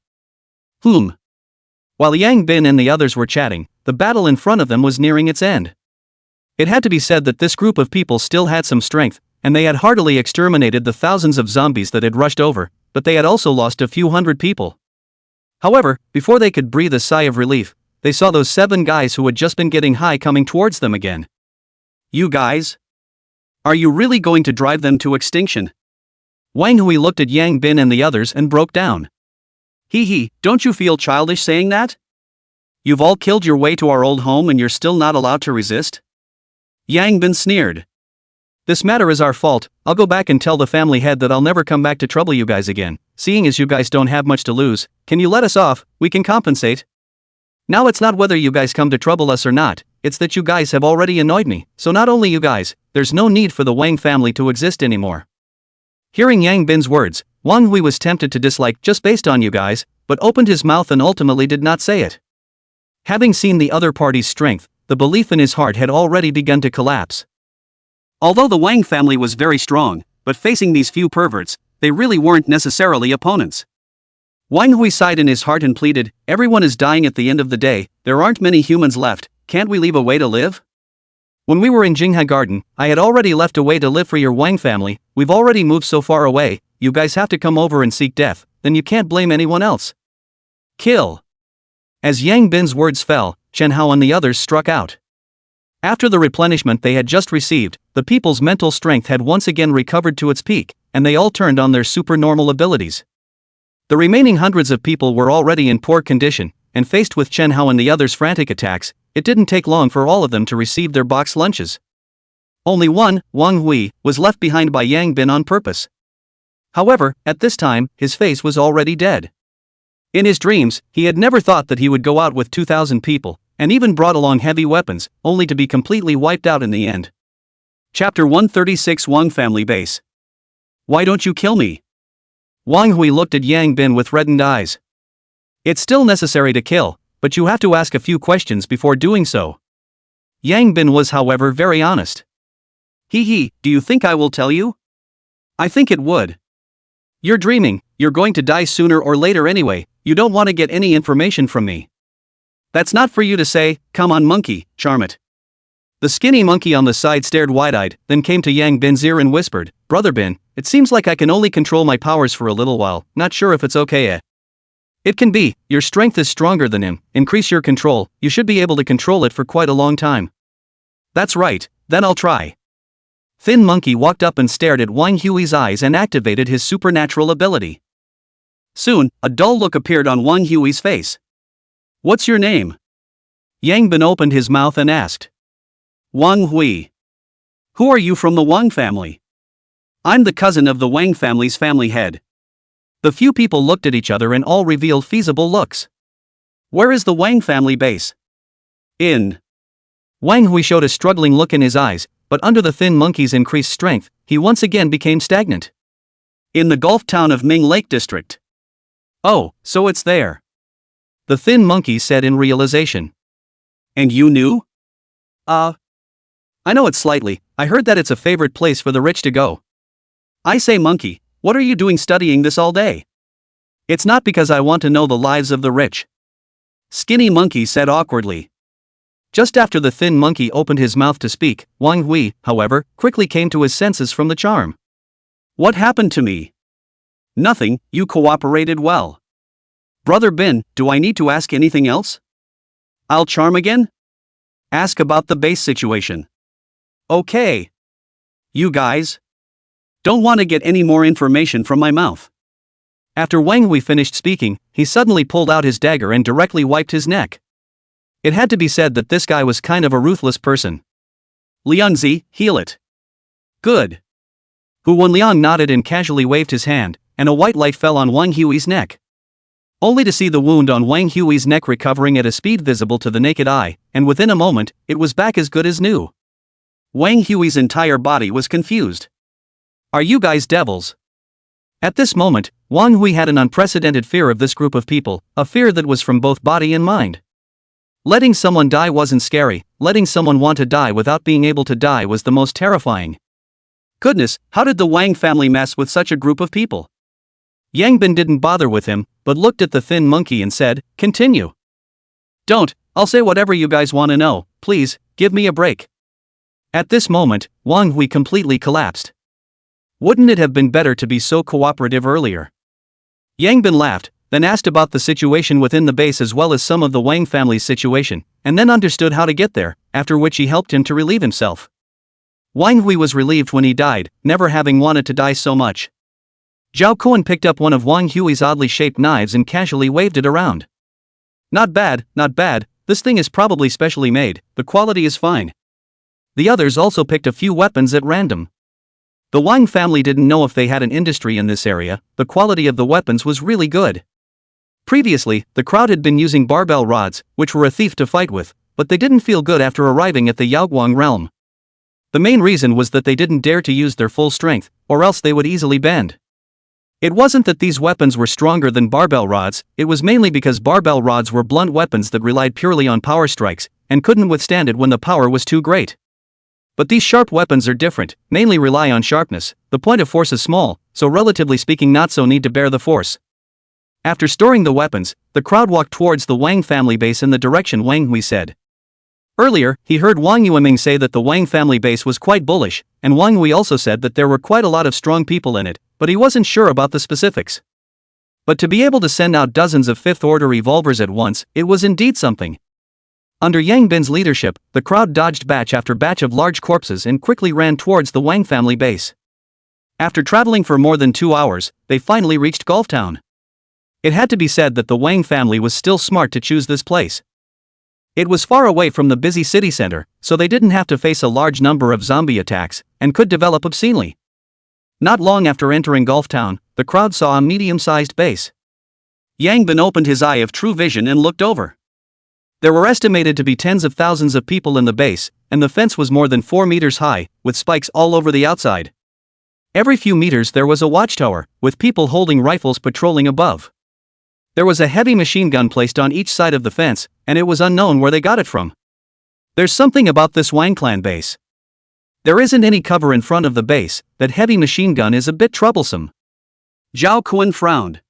While Yang Bin and the others were chatting, the battle in front of them was nearing its end. It had to be said that this group of people still had some strength, and they had heartily exterminated the thousands of zombies that had rushed over, but they had also lost a few hundred people. However, before they could breathe a sigh of relief, they saw those 7 guys who had just been getting high coming towards them again. You guys? Are you really going to drive them to extinction? Wang Hui looked at Yang Bin and the others and broke down. Hee, don't you feel childish saying that? You've all killed your way to our old home and you're still not allowed to resist? Yang Bin sneered. This matter is our fault. I'll go back and tell the family head that I'll never come back to trouble you guys again. Seeing as you guys don't have much to lose, can you let us off? We can compensate. Now it's not whether you guys come to trouble us or not, it's that you guys have already annoyed me, so not only you guys, there's no need for the Wang family to exist anymore. Hearing Yang Bin's words, Wang Hui was tempted to dislike just based on you guys, but opened his mouth and ultimately did not say it. Having seen the other party's strength, the belief in his heart had already begun to collapse. Although the Wang family was very strong, but facing these few perverts, they really weren't necessarily opponents. Wang Hui sighed in his heart and pleaded, everyone is dying at the end of the day, there aren't many humans left, can't we leave a way to live? When we were in Jingha Garden, I had already left a way to live for your Wang family, we've already moved so far away, you guys have to come over and seek death, then you can't blame anyone else. Kill. As Yang Bin's words fell, Chen Hao and the others struck out. After the replenishment they had just received, the people's mental strength had once again recovered to its peak, and they all turned on their supernormal abilities. The remaining hundreds of people were already in poor condition, and faced with Chen Hao and the others' frantic attacks, it didn't take long for all of them to receive their box lunches. Only one, Wang Hui, was left behind by Yang Bin on purpose. However, at this time, his face was already dead. In his dreams, he had never thought that he would go out with 2,000 people, and even brought along heavy weapons, only to be completely wiped out in the end. Chapter 136 Wang Family Base. Why don't you kill me? Wang Hui looked at Yang Bin with reddened eyes. It's still necessary to kill, but you have to ask a few questions before doing so. Yang Bin was however very honest. Do you think I will tell you? I think it would. You're dreaming, you're going to die sooner or later anyway, you don't want to get any information from me. That's not for you to say, come on monkey, charm it. The skinny monkey on the side stared wide-eyed, then came to Yang Bin's ear and whispered, Brother Bin, it seems like I can only control my powers for a little while, not sure if it's okay. It can be, your strength is stronger than him, increase your control, you should be able to control it for quite a long time. That's right, then I'll try. Thin Monkey walked up and stared at Wang Hui's eyes and activated his supernatural ability. Soon, a dull look appeared on Wang Hui's face. What's your name? Yang Bin opened his mouth and asked. Wang Hui. Who are you from the Wang family? I'm the cousin of the Wang family's family head. The few people looked at each other and all revealed feasible looks. Where is the Wang family base? In. Wang Hui showed a struggling look in his eyes, but under the Thin Monkey's increased strength, he once again became stagnant. In the Gulf town of Ming Lake District. Oh, so it's there. The Thin Monkey said in realization. And you knew? I know it slightly, I heard that it's a favorite place for the rich to go. I say Monkey, what are you doing studying this all day? It's not because I want to know the lives of the rich. Skinny Monkey said awkwardly. Just after the Thin Monkey opened his mouth to speak, Wang Hui, however, quickly came to his senses from the charm. What happened to me? Nothing, you cooperated well. Brother Bin, do I need to ask anything else? I'll charm again? Ask about the base situation. Okay. You guys? Don't want to get any more information from my mouth. After Wang Hui finished speaking, he suddenly pulled out his dagger and directly wiped his neck. It had to be said that this guy was kind of a ruthless person. Liangzi, heal it. Good. Hu Wenliang nodded and casually waved his hand, and a white light fell on Wang Hui's neck. Only to see the wound on Wang Hui's neck recovering at a speed visible to the naked eye, and within a moment, it was back as good as new. Wang Hui's entire body was confused. Are you guys devils? At this moment, Wang Hui had an unprecedented fear of this group of people, a fear that was from both body and mind. Letting someone die wasn't scary, letting someone want to die without being able to die was the most terrifying. Goodness, how did the Wang family mess with such a group of people? Yang Bin didn't bother with him, but looked at the thin monkey and said, "Continue." "Don't, I'll say whatever you guys want to know, please, give me a break." At this moment, Wang Hui completely collapsed. Wouldn't it have been better to be so cooperative earlier? Yang Bin laughed, then asked about the situation within the base as well as some of the Wang family's situation, and then understood how to get there, after which he helped him to relieve himself. Wang Hui was relieved when he died, never having wanted to die so much. Zhao Kuan picked up one of Wang Hui's oddly shaped knives and casually waved it around. Not bad, this thing is probably specially made, the quality is fine. The others also picked a few weapons at random. The Wang family didn't know if they had an industry in this area, the quality of the weapons was really good. Previously, the crowd had been using barbell rods, which were a thief to fight with, but they didn't feel good after arriving at the Yaoguang realm. The main reason was that they didn't dare to use their full strength, or else they would easily bend. It wasn't that these weapons were stronger than barbell rods, it was mainly because barbell rods were blunt weapons that relied purely on power strikes, and couldn't withstand it when the power was too great. But these sharp weapons are different, mainly rely on sharpness, the point of force is small, so relatively speaking not so need to bear the force. After storing the weapons, the crowd walked towards the Wang family base in the direction Wang Hui said. Earlier, he heard Wang Yueming say that the Wang family base was quite bullish, and Wang Hui also said that there were quite a lot of strong people in it, but he wasn't sure about the specifics. But to be able to send out dozens of fifth-order revolvers at once, it was indeed something. Under Yang Bin's leadership, the crowd dodged batch after batch of large corpses and quickly ran towards the Wang family base. After traveling for more than 2 hours, they finally reached Golf Town. It had to be said that the Wang family was still smart to choose this place. It was far away from the busy city center, so they didn't have to face a large number of zombie attacks, and could develop obscenely. Not long after entering Golf Town, the crowd saw a medium-sized base. Yang Bin opened his eye of true vision and looked over. There were estimated to be tens of thousands of people in the base, and the fence was more than 4 meters high, with spikes all over the outside. Every few meters there was a watchtower, with people holding rifles patrolling above. There was a heavy machine gun placed on each side of the fence, and it was unknown where they got it from. There's something about this Wang clan base. There isn't any cover in front of the base, that heavy machine gun is a bit troublesome. Zhao Kuan frowned.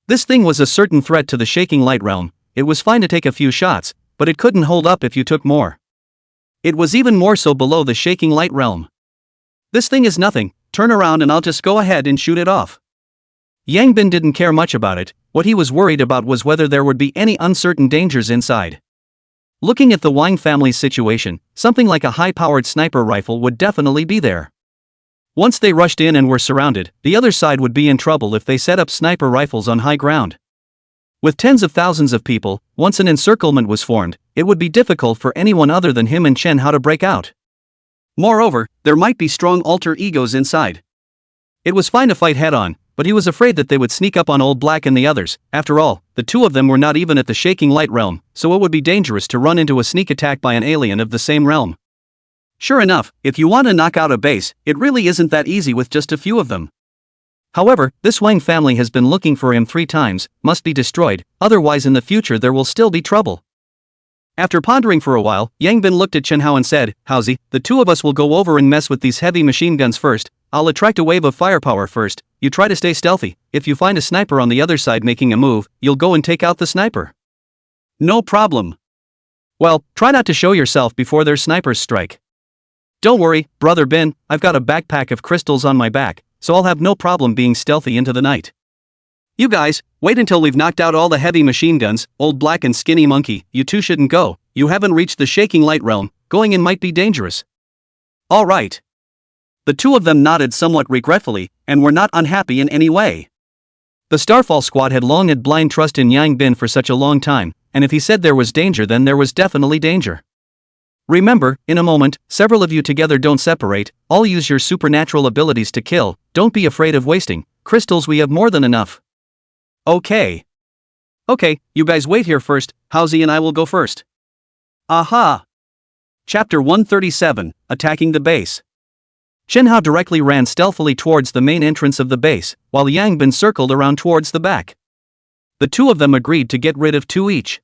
This thing was a certain threat to the Shaking Light realm. It was fine to take a few shots, but it couldn't hold up if you took more. It was even more so below the Shaking Light realm. This thing is nothing, turn around and I'll just go ahead and shoot it off. Yang Bin didn't care much about it, what he was worried about was whether there would be any uncertain dangers inside. Looking at the Wang family's situation, something like a high-powered sniper rifle would definitely be there. Once they rushed in and were surrounded, the other side would be in trouble if they set up sniper rifles on high ground. With tens of thousands of people, once an encirclement was formed, it would be difficult for anyone other than him and Chen Hao to break out. Moreover, there might be strong alter egos inside. It was fine to fight head-on, but he was afraid that they would sneak up on Old Black and the others. After all, the two of them were not even at the Shaking Light realm, so it would be dangerous to run into a sneak attack by an alien of the same realm. Sure enough, if you want to knock out a base, it really isn't that easy with just a few of them. However, this Wang family has been looking for him 3 times, must be destroyed, otherwise in the future there will still be trouble. After pondering for a while, Yang Bin looked at Chen Hao and said, "Haozi, the two of us will go over and mess with these heavy machine guns first. I'll attract a wave of firepower first, you try to stay stealthy. If you find a sniper on the other side making a move, you'll go and take out the sniper." "No problem." "Well, try not to show yourself before their snipers strike." "Don't worry, Brother Bin, I've got a backpack of crystals on my back, so I'll have no problem being stealthy into the night. You guys, wait until we've knocked out all the heavy machine guns. Old Black and Skinny Monkey, you two shouldn't go, you haven't reached the Shaking Light realm, going in might be dangerous." "All right." The two of them nodded somewhat regretfully, and were not unhappy in any way. The Starfall squad had long had blind trust in Yang Bin for such a long time, and if he said there was danger, then there was definitely danger. Remember, in a moment, several of you together don't separate, all use your supernatural abilities to kill, don't be afraid of wasting crystals, we have more than enough. Okay, you guys wait here first, Housie and I will go first. Aha! Chapter 137, Attacking the Base. Chen Hao directly ran stealthily towards the main entrance of the base, while Yang Bin circled around towards the back. The two of them agreed to get rid of two each.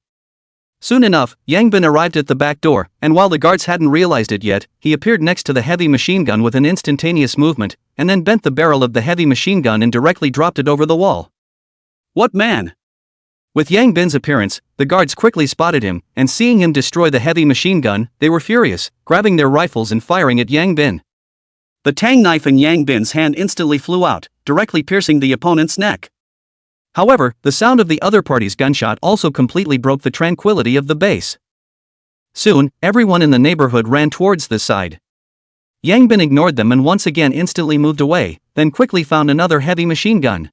Soon enough, Yang Bin arrived at the back door, and while the guards hadn't realized it yet, he appeared next to the heavy machine gun with an instantaneous movement, and then bent the barrel of the heavy machine gun and directly dropped it over the wall. What man? With Yang Bin's appearance, the guards quickly spotted him, and seeing him destroy the heavy machine gun, they were furious, grabbing their rifles and firing at Yang Bin. The tang knife in Yang Bin's hand instantly flew out, directly piercing the opponent's neck. However, the sound of the other party's gunshot also completely broke the tranquility of the base. Soon, everyone in the neighborhood ran towards this side. Yang Bin ignored them and once again instantly moved away, then quickly found another heavy machine gun.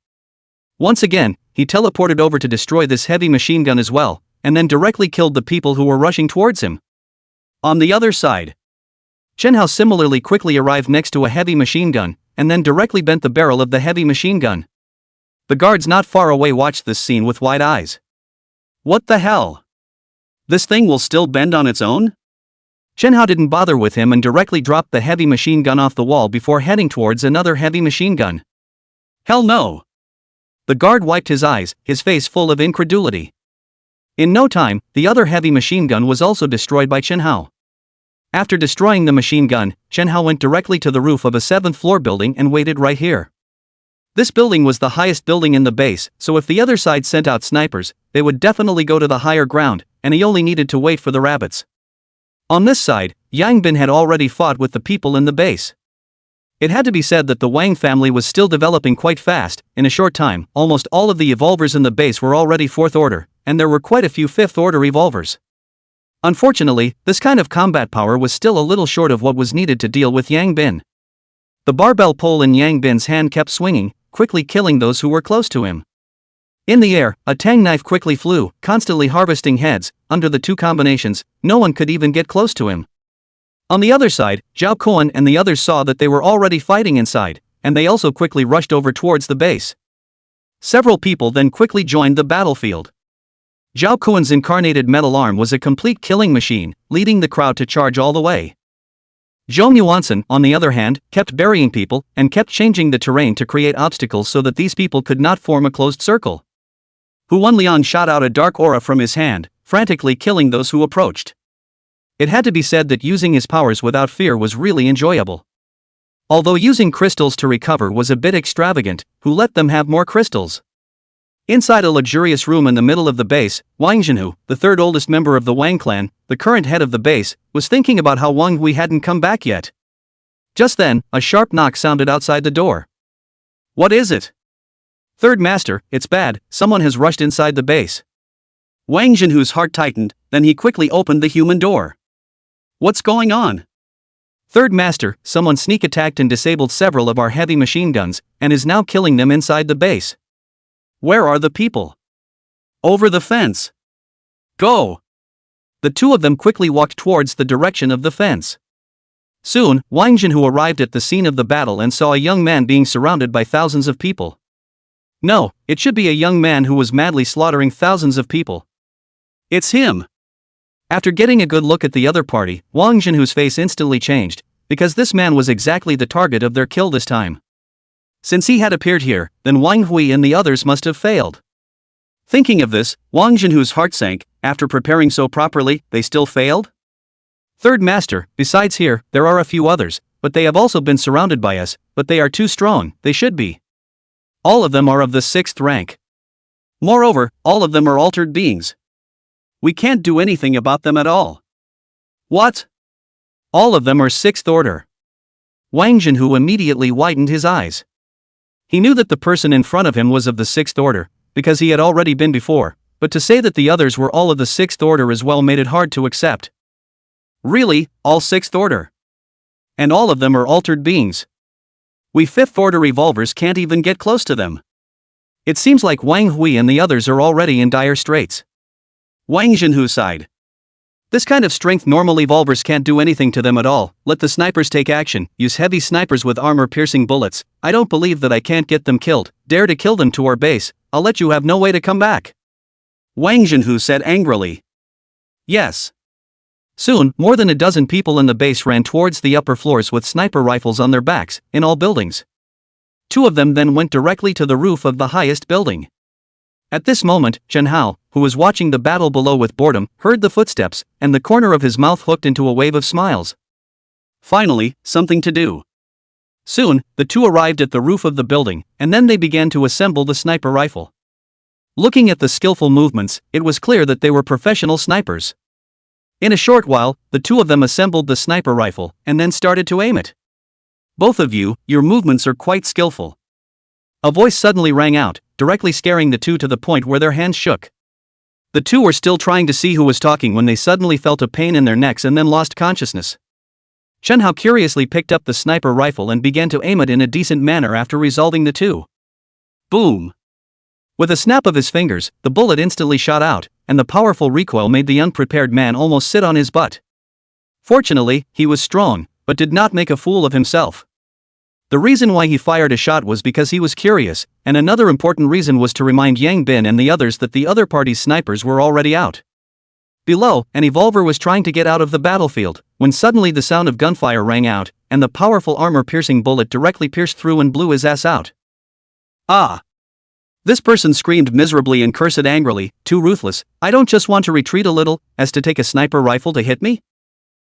Once again, he teleported over to destroy this heavy machine gun as well, and then directly killed the people who were rushing towards him. On the other side, Chen Hao similarly quickly arrived next to a heavy machine gun, and then directly bent the barrel of the heavy machine gun. The guards not far away watched this scene with wide eyes. What the hell? This thing will still bend on its own? Chen Hao didn't bother with him and directly dropped the heavy machine gun off the wall before heading towards another heavy machine gun. Hell no! The guard wiped his eyes, his face full of incredulity. In no time, the other heavy machine gun was also destroyed by Chen Hao. After destroying the machine gun, Chen Hao went directly to the roof of a 7th floor building and waited right here. This building was the highest building in the base, so if the other side sent out snipers, they would definitely go to the higher ground, and he only needed to wait for the rabbits. On this side, Yang Bin had already fought with the people in the base. It had to be said that the Wang family was still developing quite fast. In a short time, almost all of the evolvers in the base were already 4th order, and there were quite a few 5th order evolvers. Unfortunately, this kind of combat power was still a little short of what was needed to deal with Yang Bin. The barbell pole in Yang Bin's hand kept swinging, quickly killing those who were close to him. In the air, a tang knife quickly flew, constantly harvesting heads. Under the two combinations, no one could even get close to him. On the other side, Zhao Kuan and the others saw that they were already fighting inside, and they also quickly rushed over towards the base. Several people then quickly joined the battlefield. Zhao Kuan's incarnated metal arm was a complete killing machine, leading the crowd to charge all the way. Zhou Muansen, on the other hand, kept burying people, and kept changing the terrain to create obstacles so that these people could not form a closed circle. Hu Wanliang shot out a dark aura from his hand, frantically killing those who approached. It had to be said that using his powers without fear was really enjoyable. Although using crystals to recover was a bit extravagant, Hu let them have more crystals. Inside a luxurious room in the middle of the base, Wang Zhenhu, the third oldest member of the Wang clan, the current head of the base, was thinking about how Wang Hui hadn't come back yet. Just then, a sharp knock sounded outside the door. What is it? Third Master, it's bad, someone has rushed inside the base. Wang Zhenhu's heart tightened, then he quickly opened the human door. What's going on? Third Master, someone sneak attacked and disabled several of our heavy machine guns, and is now killing them inside the base. Where are the people? Over the fence. Go! The two of them quickly walked towards the direction of the fence. Soon, Wang Zhenhu arrived at the scene of the battle and saw a young man being surrounded by thousands of people. No, it should be a young man who was madly slaughtering thousands of people. It's him! After getting a good look at the other party, Wang Zhenhu's face instantly changed, because this man was exactly the target of their kill this time. Since he had appeared here, then Wang Hui and the others must have failed. Thinking of this, Wang Zhenhu's heart sank. After preparing so properly, they still failed? Third Master, besides here, there are a few others, but they have also been surrounded by us, but they are too strong, they should be. All of them are of the 6th rank. Moreover, all of them are altered beings. We can't do anything about them at all. What? All of them are 6th order. Wang Zhenhu immediately widened his eyes. He knew that the person in front of him was of the 6th order, because he had already been before, but to say that the others were all of the 6th order as well made it hard to accept. Really, all 6th order? And all of them are altered beings. We fifth order revolvers can't even get close to them. It seems like Wang Hui and the others are already in dire straits. Wang Zhenhu sighed. This kind of strength normal evolvers can't do anything to them at all. Let the snipers take action, use heavy snipers with armor-piercing bullets. I don't believe that I can't get them killed. Dare to kill them to our base, I'll let you have no way to come back. Wang Zhenhu said angrily. Yes. Soon, more than a dozen people in the base ran towards the upper floors with sniper rifles on their backs, in all buildings. Two of them then went directly to the roof of the highest building. At this moment, Chen Hao, who was watching the battle below with boredom, heard the footsteps, and the corner of his mouth hooked into a wave of smiles. Finally, something to do. Soon, the two arrived at the roof of the building, and then they began to assemble the sniper rifle. Looking at the skillful movements, it was clear that they were professional snipers. In a short while, the two of them assembled the sniper rifle, and then started to aim it. Both of you, your movements are quite skillful. A voice suddenly rang out, directly scaring the two to the point where their hands shook. The two were still trying to see who was talking when they suddenly felt a pain in their necks and then lost consciousness. Chen Hao curiously picked up the sniper rifle and began to aim it in a decent manner after resolving the two. Boom! With a snap of his fingers, the bullet instantly shot out, and the powerful recoil made the unprepared man almost sit on his butt. Fortunately, he was strong, but did not make a fool of himself. The reason why he fired a shot was because he was curious, and another important reason was to remind Yang Bin and the others that the other party's snipers were already out. Below, an evolver was trying to get out of the battlefield, when suddenly the sound of gunfire rang out, and the powerful armor-piercing bullet directly pierced through and blew his ass out. Ah! This person screamed miserably and cursed angrily, too ruthless. I don't just want to retreat a little, as to take a sniper rifle to hit me?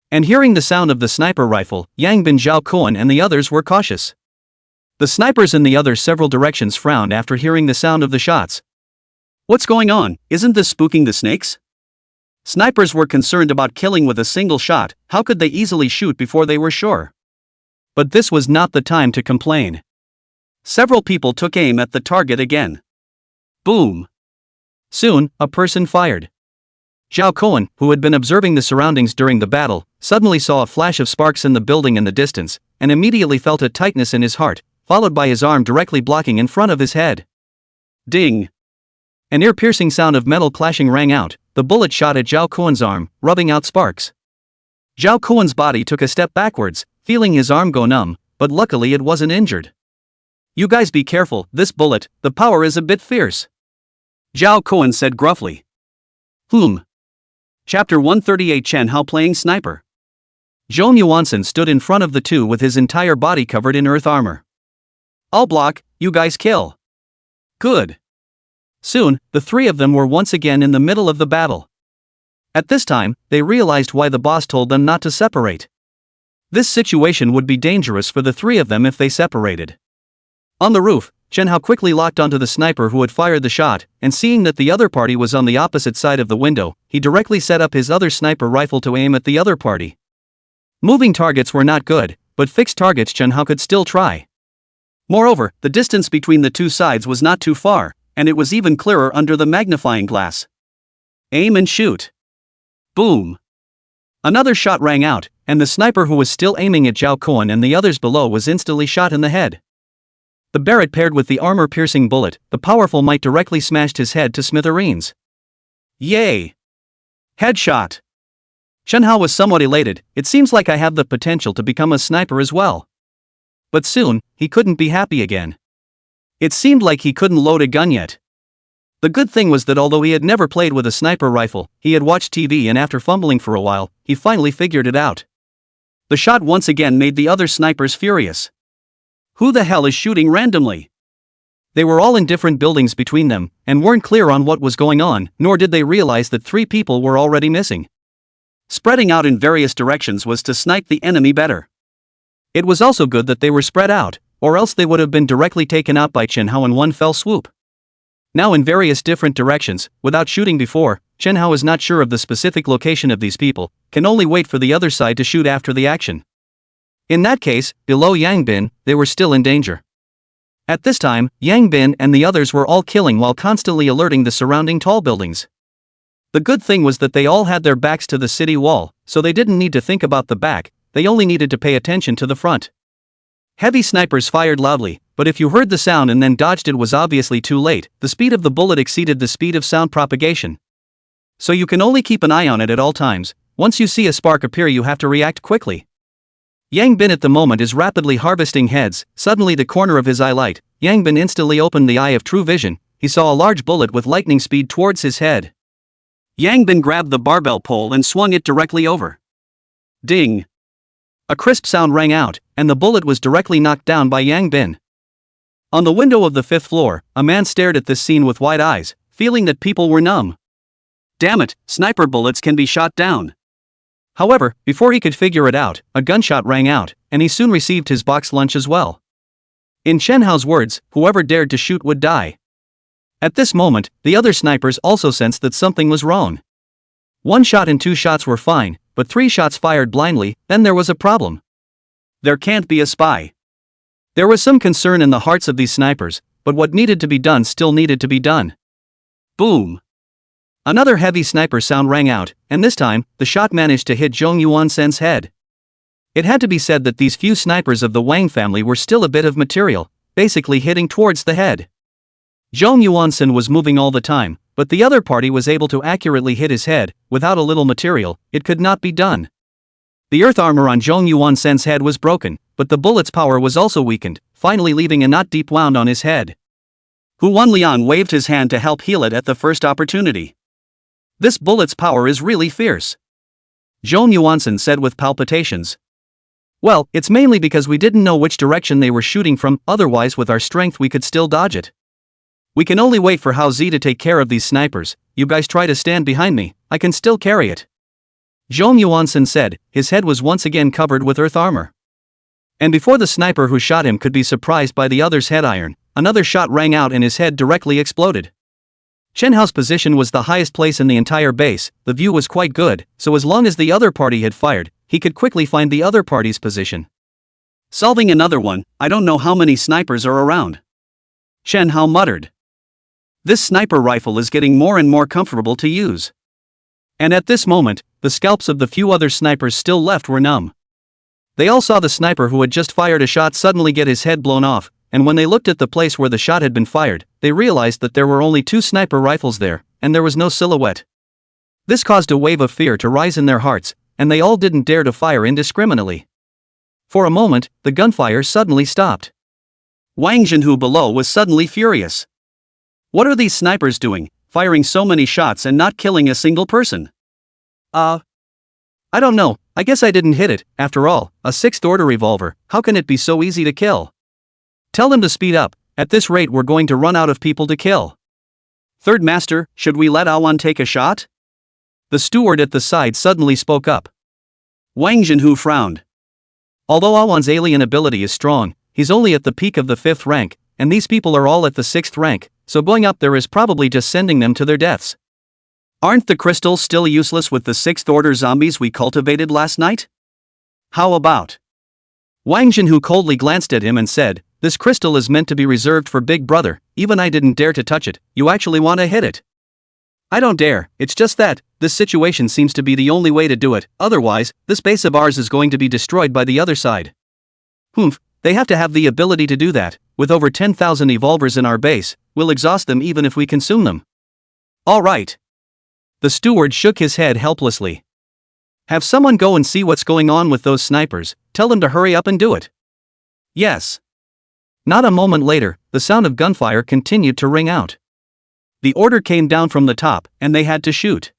And hearing the sound of the sniper rifle, Yang Bin Zhao Kuan and the others were cautious. The snipers in the other several directions frowned after hearing the sound of the shots. What's going on? Isn't this spooking the snakes? Snipers were concerned about killing with a single shot. How could they easily shoot before they were sure? But this was not the time to complain. Several people took aim at the target again. Boom! Soon, a person fired. Zhao Kuan, who had been observing the surroundings during the battle, suddenly saw a flash of sparks in the building in the distance, and immediately felt a tightness in his heart, followed by his arm directly blocking in front of his head. Ding! An ear-piercing sound of metal clashing rang out. The bullet shot at Zhao Kuan's arm, rubbing out sparks. Zhao Kuan's body took a step backwards, feeling his arm go numb, but luckily it wasn't injured. You guys be careful, this bullet, the power is a bit fierce. Zhao Kuan said gruffly. Chapter 138 Chen Hao playing sniper. Zhong Yuansen stood in front of the two with his entire body covered in earth armor. I'll block, you guys kill. Good. Soon, the three of them were once again in the middle of the battle. At this time, they realized why the boss told them not to separate. This situation would be dangerous for the three of them if they separated. On the roof, Chen Hao quickly locked onto the sniper who had fired the shot, and seeing that the other party was on the opposite side of the window, he directly set up his other sniper rifle to aim at the other party. Moving targets were not good, but fixed targets Chen Hao could still try. Moreover, the distance between the two sides was not too far, and it was even clearer under the magnifying glass. Aim and shoot. Boom! Another shot rang out, and the sniper who was still aiming at Zhao Kuan and the others below was instantly shot in the head. The Barrett paired with the armor-piercing bullet, the powerful might directly smashed his head to smithereens. Yay! Headshot! Chen Hao was somewhat elated. It seems like I have the potential to become a sniper as well. But soon, he couldn't be happy again. It seemed like he couldn't load a gun yet. The good thing was that although he had never played with a sniper rifle, he had watched TV and after fumbling for a while, he finally figured it out. The shot once again made the other snipers furious. Who the hell is shooting randomly? They were all in different buildings between them, and weren't clear on what was going on, nor did they realize that 3 people were already missing. Spreading out in various directions was to snipe the enemy better. It was also good that they were spread out, or else they would have been directly taken out by Chen Hao in one fell swoop. Now in various different directions, without shooting before, Chen Hao is not sure of the specific location of these people, can only wait for the other side to shoot after the action. In that case, below Yang Bin, they were still in danger. At this time, Yang Bin and the others were all killing while constantly alerting the surrounding tall buildings. The good thing was that they all had their backs to the city wall, so they didn't need to think about the back, they only needed to pay attention to the front. Heavy snipers fired loudly, but if you heard the sound and then dodged it was obviously too late. The speed of the bullet exceeded the speed of sound propagation. So you can only keep an eye on it at all times. Once you see a spark appear you have to react quickly. Yang Bin at the moment is rapidly harvesting heads. Suddenly the corner of his eye light. Yang Bin instantly opened the eye of true vision. He saw a large bullet with lightning speed towards his head. Yang Bin grabbed the barbell pole and swung it directly over. Ding! A crisp sound rang out, and the bullet was directly knocked down by Yang Bin. On the window of the 5th floor, a man stared at this scene with wide eyes, feeling that people were numb. Damn it, sniper bullets can be shot down. However, before he could figure it out, a gunshot rang out, and he soon received his box lunch as well. In Chen Hao's words, whoever dared to shoot would die. At this moment, the other snipers also sensed that something was wrong. 1 shot and 2 shots were fine, but 3 shots fired blindly, then there was a problem. There can't be a spy. There was some concern in the hearts of these snipers, but what needed to be done still needed to be done. Boom! Another heavy sniper sound rang out, and this time, the shot managed to hit Zhong Yuansen's head. It had to be said that these few snipers of the Wang family were still a bit of material, basically hitting towards the head. Zhong Yuansen was moving all the time, but the other party was able to accurately hit his head. Without a little material, it could not be done. The earth armor on Zhong Yuansen's head was broken, but the bullet's power was also weakened, finally leaving a not deep wound on his head. Hu Wanliang waved his hand to help heal it at the first opportunity. This bullet's power is really fierce. Zhong Yuansen said with palpitations. Well, it's mainly because we didn't know which direction they were shooting from, otherwise with our strength we could still dodge it. We can only wait for Hao Zi to take care of these snipers. You guys try to stand behind me, I can still carry it. Zhong Yuansen said, his head was once again covered with earth armor. And before the sniper who shot him could be surprised by the other's head iron, another shot rang out and his head directly exploded. Chen Hao's position was the highest place in the entire base. The view was quite good, so as long as the other party had fired, he could quickly find the other party's position. Solving another one, I don't know how many snipers are around. Chen Hao muttered. This sniper rifle is getting more and more comfortable to use. And at this moment, the scalps of the few other snipers still left were numb. They all saw the sniper who had just fired a shot suddenly get his head blown off, and when they looked at the place where the shot had been fired, they realized that there were only 2 sniper rifles there, and there was no silhouette. This caused a wave of fear to rise in their hearts, and they all didn't dare to fire indiscriminately. For a moment, the gunfire suddenly stopped. Wang Zhenhu below was suddenly furious. What are these snipers doing, firing so many shots and not killing a single person? I don't know, I guess I didn't hit it. After all, a 6th order revolver, how can it be so easy to kill? Tell them to speed up, at this rate we're going to run out of people to kill. Third Master, should we let Awan take a shot? The steward at the side suddenly spoke up. Wang Zhenhu frowned. Although Awan's alien ability is strong, he's only at the peak of the 5th rank, and these people are all at the 6th rank, so going up there is probably just sending them to their deaths. Aren't the crystals still useless with the 6th order zombies we cultivated last night? How about? Wang Zhenhu coldly glanced at him and said, this crystal is meant to be reserved for Big Brother, even I didn't dare to touch it, you actually want to hit it? I don't dare, it's just that, this situation seems to be the only way to do it, otherwise, this base of ours is going to be destroyed by the other side. Humph, they have to have the ability to do that, with over 10,000 evolvers in our base, we'll exhaust them even if we consume them. Alright. The steward shook his head helplessly. Have someone go and see what's going on with those snipers, tell them to hurry up and do it. Yes. Not a moment later, the sound of gunfire continued to ring out. The order came down from the top, and they had to shoot.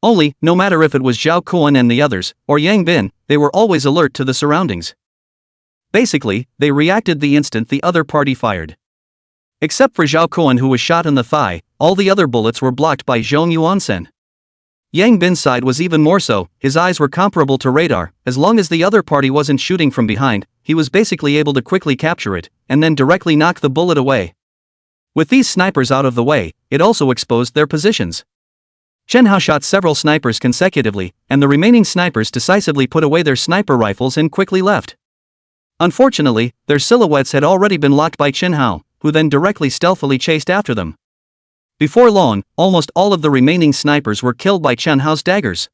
Only, no matter if it was Zhao Kuan and the others, or Yang Bin, they were always alert to the surroundings. Basically, they reacted the instant the other party fired. Except for Zhao Kuan who was shot in the thigh, all the other bullets were blocked by Zhong Yuansen. Yang Bin's side was even more so, his eyes were comparable to radar, as long as the other party wasn't shooting from behind, he was basically able to quickly capture it, and then directly knock the bullet away. With these snipers out of the way, it also exposed their positions. Chen Hao shot several snipers consecutively, and the remaining snipers decisively put away their sniper rifles and quickly left. Unfortunately, their silhouettes had already been locked by Chen Hao, who then directly stealthily chased after them. Before long, almost all of the remaining snipers were killed by Chen Hao's daggers.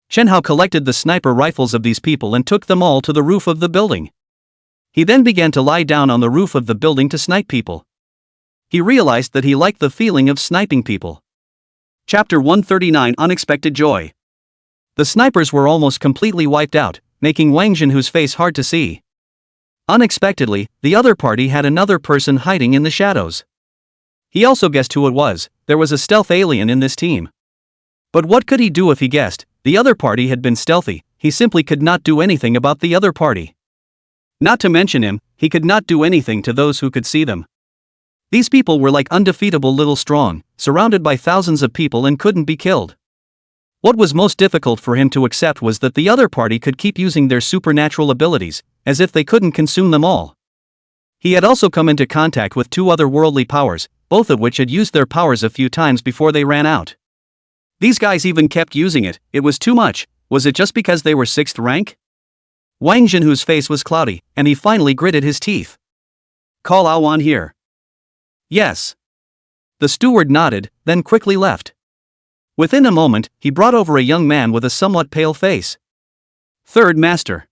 Chen Hao collected the sniper rifles of these people and took them all to the roof of the building. He then began to lie down on the roof of the building to snipe people. He realized that he liked the feeling of sniping people. Chapter 139 Unexpected Joy. The snipers were almost completely wiped out, making Wang Zhenhu's face hard to see. Unexpectedly, the other party had another person hiding in the shadows. He also guessed who it was. There was a stealth alien in this team. But what could he do if he guessed? The other party had been stealthy. He simply could not do anything about the other party. Not to mention him, he could not do anything to those who could see them. These people were like undefeatable little strong, surrounded by thousands of people and couldn't be killed. What was most difficult for him to accept was that the other party could keep using their supernatural abilities, as if they couldn't consume them all. He had also come into contact with two other worldly powers, both of which had used their powers a few times before they ran out. These guys even kept using it. It was too much. Was it just because they were 6th rank? Wang Zhenhu's face was cloudy, and he finally gritted his teeth. Call Awan here. Yes. The steward nodded, then quickly left. Within a moment, he brought over a young man with a somewhat pale face. Third Master.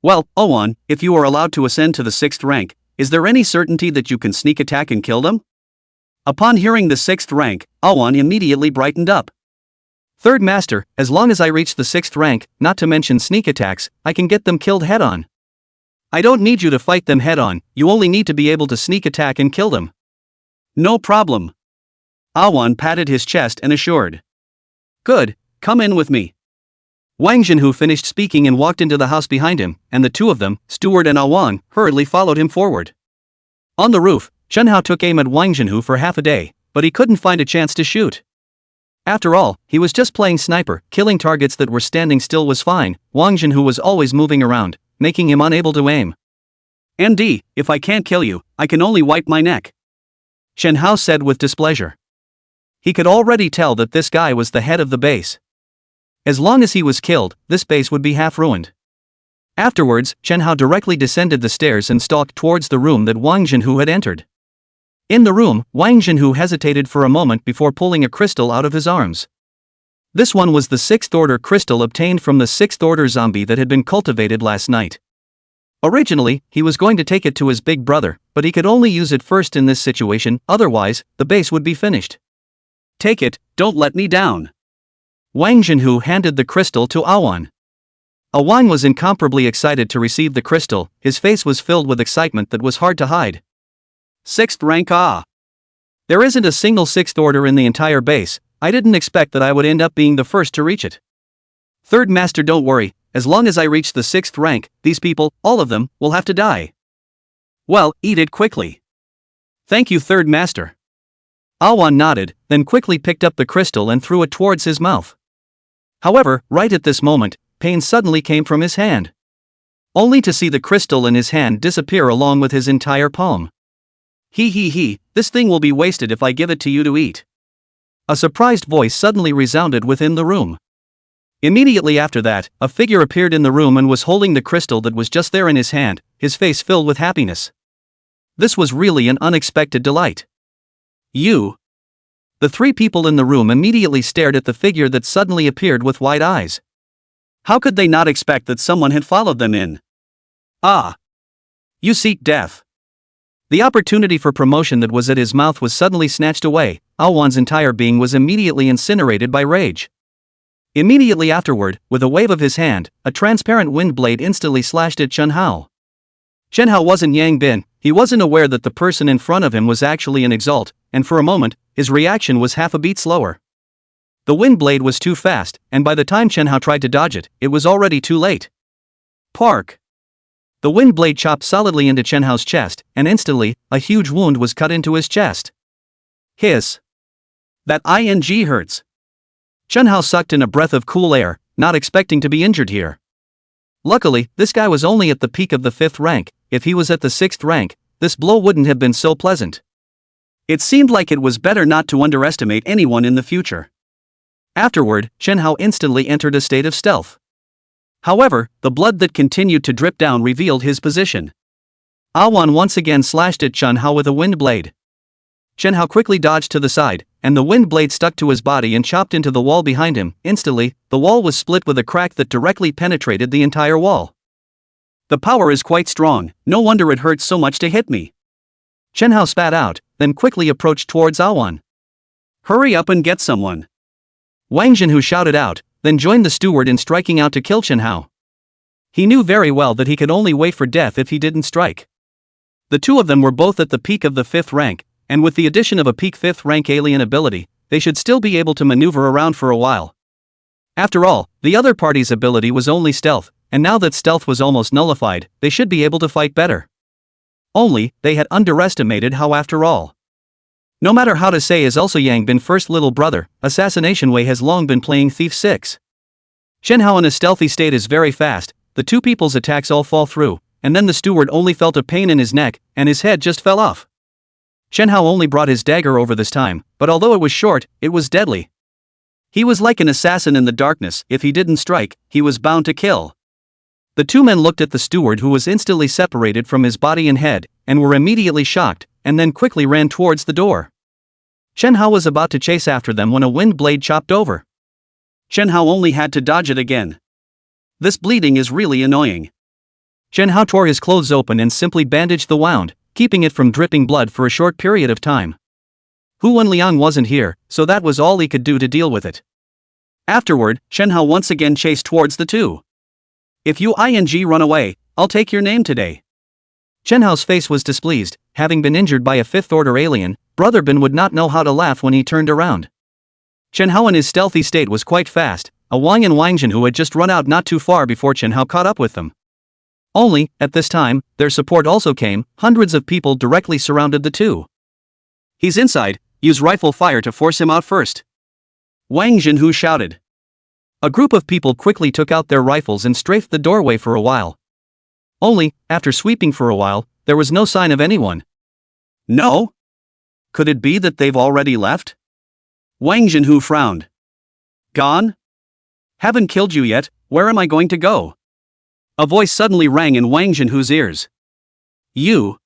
Well, Awan, if you are allowed to ascend to the 6th rank, is there any certainty that you can sneak attack and kill them? Upon hearing the 6th rank, Awan immediately brightened up. Third Master, as long as I reach the 6th rank, not to mention sneak attacks, I can get them killed head-on. I don't need you to fight them head-on, you only need to be able to sneak attack and kill them. No problem. Awan patted his chest and assured. Good, come in with me. Wang Zhenhu finished speaking and walked into the house behind him, and the two of them, Steward and Awan, hurriedly followed him forward. On the roof, Chen Hao took aim at Wang Zhenhu for half a day, but he couldn't find a chance to shoot. After all, he was just playing sniper. Killing targets that were standing still was fine. Wang Zhenhu was always moving around, making him unable to aim. MD, if I can't kill you, I can only wipe my neck. Chen Hao said with displeasure. He could already tell that this guy was the head of the base. As long as he was killed, this base would be half ruined. Afterwards, Chen Hao directly descended the stairs and stalked towards the room that Wang Zhenhu had entered. In the room, Wang Zhenhu hesitated for a moment before pulling a crystal out of his arms. This one was the 6th order crystal obtained from the 6th order zombie that had been cultivated last night. Originally, he was going to take it to his big brother, but he could only use it first in this situation, otherwise, the base would be finished. Take it, don't let me down. Wang Zhenhu handed the crystal to Awan. Awan was incomparably excited to receive the crystal. His face was filled with excitement that was hard to hide. 6th rank There isn't a single 6th order in the entire base. I didn't expect that I would end up being the first to reach it. Third Master, don't worry, as long as I reach the 6th rank, these people, all of them, will have to die. Well, eat it quickly. Thank you, Third Master. Awan nodded, then quickly picked up the crystal and threw it towards his mouth. However, right at this moment, pain suddenly came from his hand. Only to see the crystal in his hand disappear along with his entire palm. This thing will be wasted if I give it to you to eat. A surprised voice suddenly resounded within the room. Immediately after that, a figure appeared in the room and was holding the crystal that was just there in his hand, his face filled with happiness. This was really an unexpected delight. You. The three people in the room immediately stared at the figure that suddenly appeared with wide eyes. How could they not expect that someone had followed them in? Ah. You seek death. The opportunity for promotion that was at his mouth was suddenly snatched away. Awan's entire being was immediately incinerated by rage. Immediately afterward, with a wave of his hand, a transparent wind blade instantly slashed at Chen Hao. Chen Hao wasn't Yang Bin. He wasn't aware that the person in front of him was actually an exalt, and for a moment, his reaction was half a beat slower. The wind blade was too fast, and by the time Chen Hao tried to dodge it, it was already too late. Park! The wind blade chopped solidly into Chen Hao's chest, and instantly, a huge wound was cut into his chest. Hiss! That ing hurts. Chen Hao sucked in a breath of cool air, not expecting to be injured here. Luckily, this guy was only at the peak of the 5th rank. If he was at the 6th rank, this blow wouldn't have been so pleasant. It seemed like it was better not to underestimate anyone in the future. Afterward, Chen Hao instantly entered a state of stealth. However, the blood that continued to drip down revealed his position. Awan once again slashed at Chen Hao with a wind blade. Chen Hao quickly dodged to the side, and the wind blade stuck to his body and chopped into the wall behind him. Instantly, the wall was split with a crack that directly penetrated the entire wall. The power is quite strong, no wonder it hurts so much to hit me. Chen Hao spat out, then quickly approached towards Awan. Hurry up and get someone. Wang Zhenhu shouted out, then joined the steward in striking out to kill Chen Hao. He knew very well that he could only wait for death if he didn't strike. The two of them were both at the peak of the 5th rank, and with the addition of a peak 5th rank alien ability, they should still be able to maneuver around for a while. After all, the other party's ability was only stealth, and now that stealth was almost nullified, they should be able to fight better. Only, they had underestimated how after all. No matter how to say is also Yang Bin first little brother, Assassination Wei has long been playing Thief 6. Shen Hao in a stealthy state is very fast, the two people's attacks all fall through, and then the steward only felt a pain in his neck, and his head just fell off. Shen Hao only brought his dagger over this time, but although it was short, it was deadly. He was like an assassin in the darkness, if he didn't strike, he was bound to kill. The two men looked at the steward who was instantly separated from his body and head, and were immediately shocked, and then quickly ran towards the door. Shen Hao was about to chase after them when a wind blade chopped over. Shen Hao only had to dodge it again. This bleeding is really annoying. Shen Hao tore his clothes open and simply bandaged the wound, keeping it from dripping blood for a short period of time. Hu Wenliang wasn't here, so that was all he could do to deal with it. Afterward, Shen Hao once again chased towards the two. If you run away, I'll take your name today. Shen Hao's face was displeased, having been injured by a 5th order alien, Brother Bin would not know how to laugh when he turned around. Chen Hao in his stealthy state was quite fast, a Wang and Wang Zhen who had just run out not too far before Chen Hao caught up with them. Only, at this time, their support also came, hundreds of people directly surrounded the two. He's inside, use rifle fire to force him out first. Wang Zhenhu shouted. A group of people quickly took out their rifles and strafed the doorway for a while. Only, after sweeping for a while, there was no sign of anyone. No? Could it be that they've already left? Wang Zhenhu frowned. Gone? Haven't killed you yet, where am I going to go? A voice suddenly rang in Wang Zhenhu's ears. You?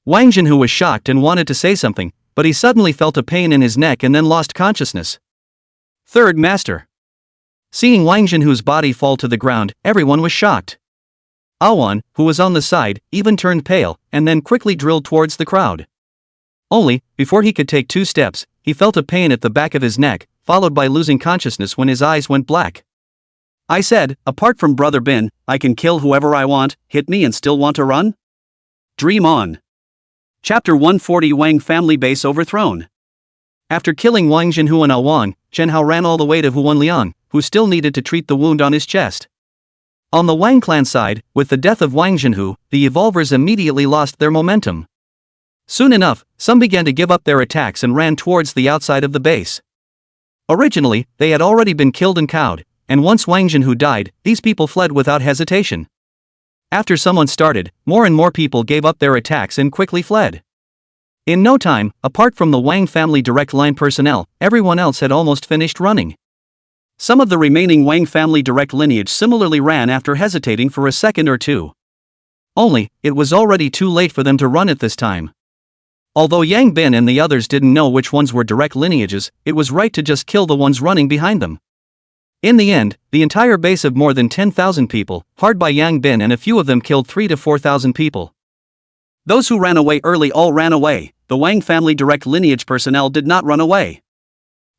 Wang Zhenhu was shocked and wanted to say something, but he suddenly felt a pain in his neck and then lost consciousness. Third Master. Seeing Wang Zhenhu's body fall to the ground, everyone was shocked. Awan, who was on the side, even turned pale, and then quickly drilled towards the crowd. Only, before he could take 2 steps, he felt a pain at the back of his neck, followed by losing consciousness when his eyes went black. I said, apart from Brother Bin, I can kill whoever I want, hit me and still want to run? Dream on. Chapter 140 Wang Family Base Overthrown. After killing Wang Zhenhu and Awan, Chen Hao ran all the way to Hu Wenliang, who still needed to treat the wound on his chest. On the Wang clan side, with the death of Wang Zhenhu, the evolvers immediately lost their momentum. Soon enough, some began to give up their attacks and ran towards the outside of the base. Originally, they had already been killed and cowed, and once Wang Zhenhu died, these people fled without hesitation. After someone started, more and more people gave up their attacks and quickly fled. In no time, apart from the Wang family direct line personnel, everyone else had almost finished running. Some of the remaining Wang family direct lineage similarly ran after hesitating for a second or two. Only, it was already too late for them to run at this time. Although Yang Bin and the others didn't know which ones were direct lineages, it was right to just kill the ones running behind them. In the end, the entire base of more than 10,000 people, hard by Yang Bin and a few of them killed 3,000 to 4,000 people. Those who ran away early all ran away, the Wang family direct lineage personnel did not run away.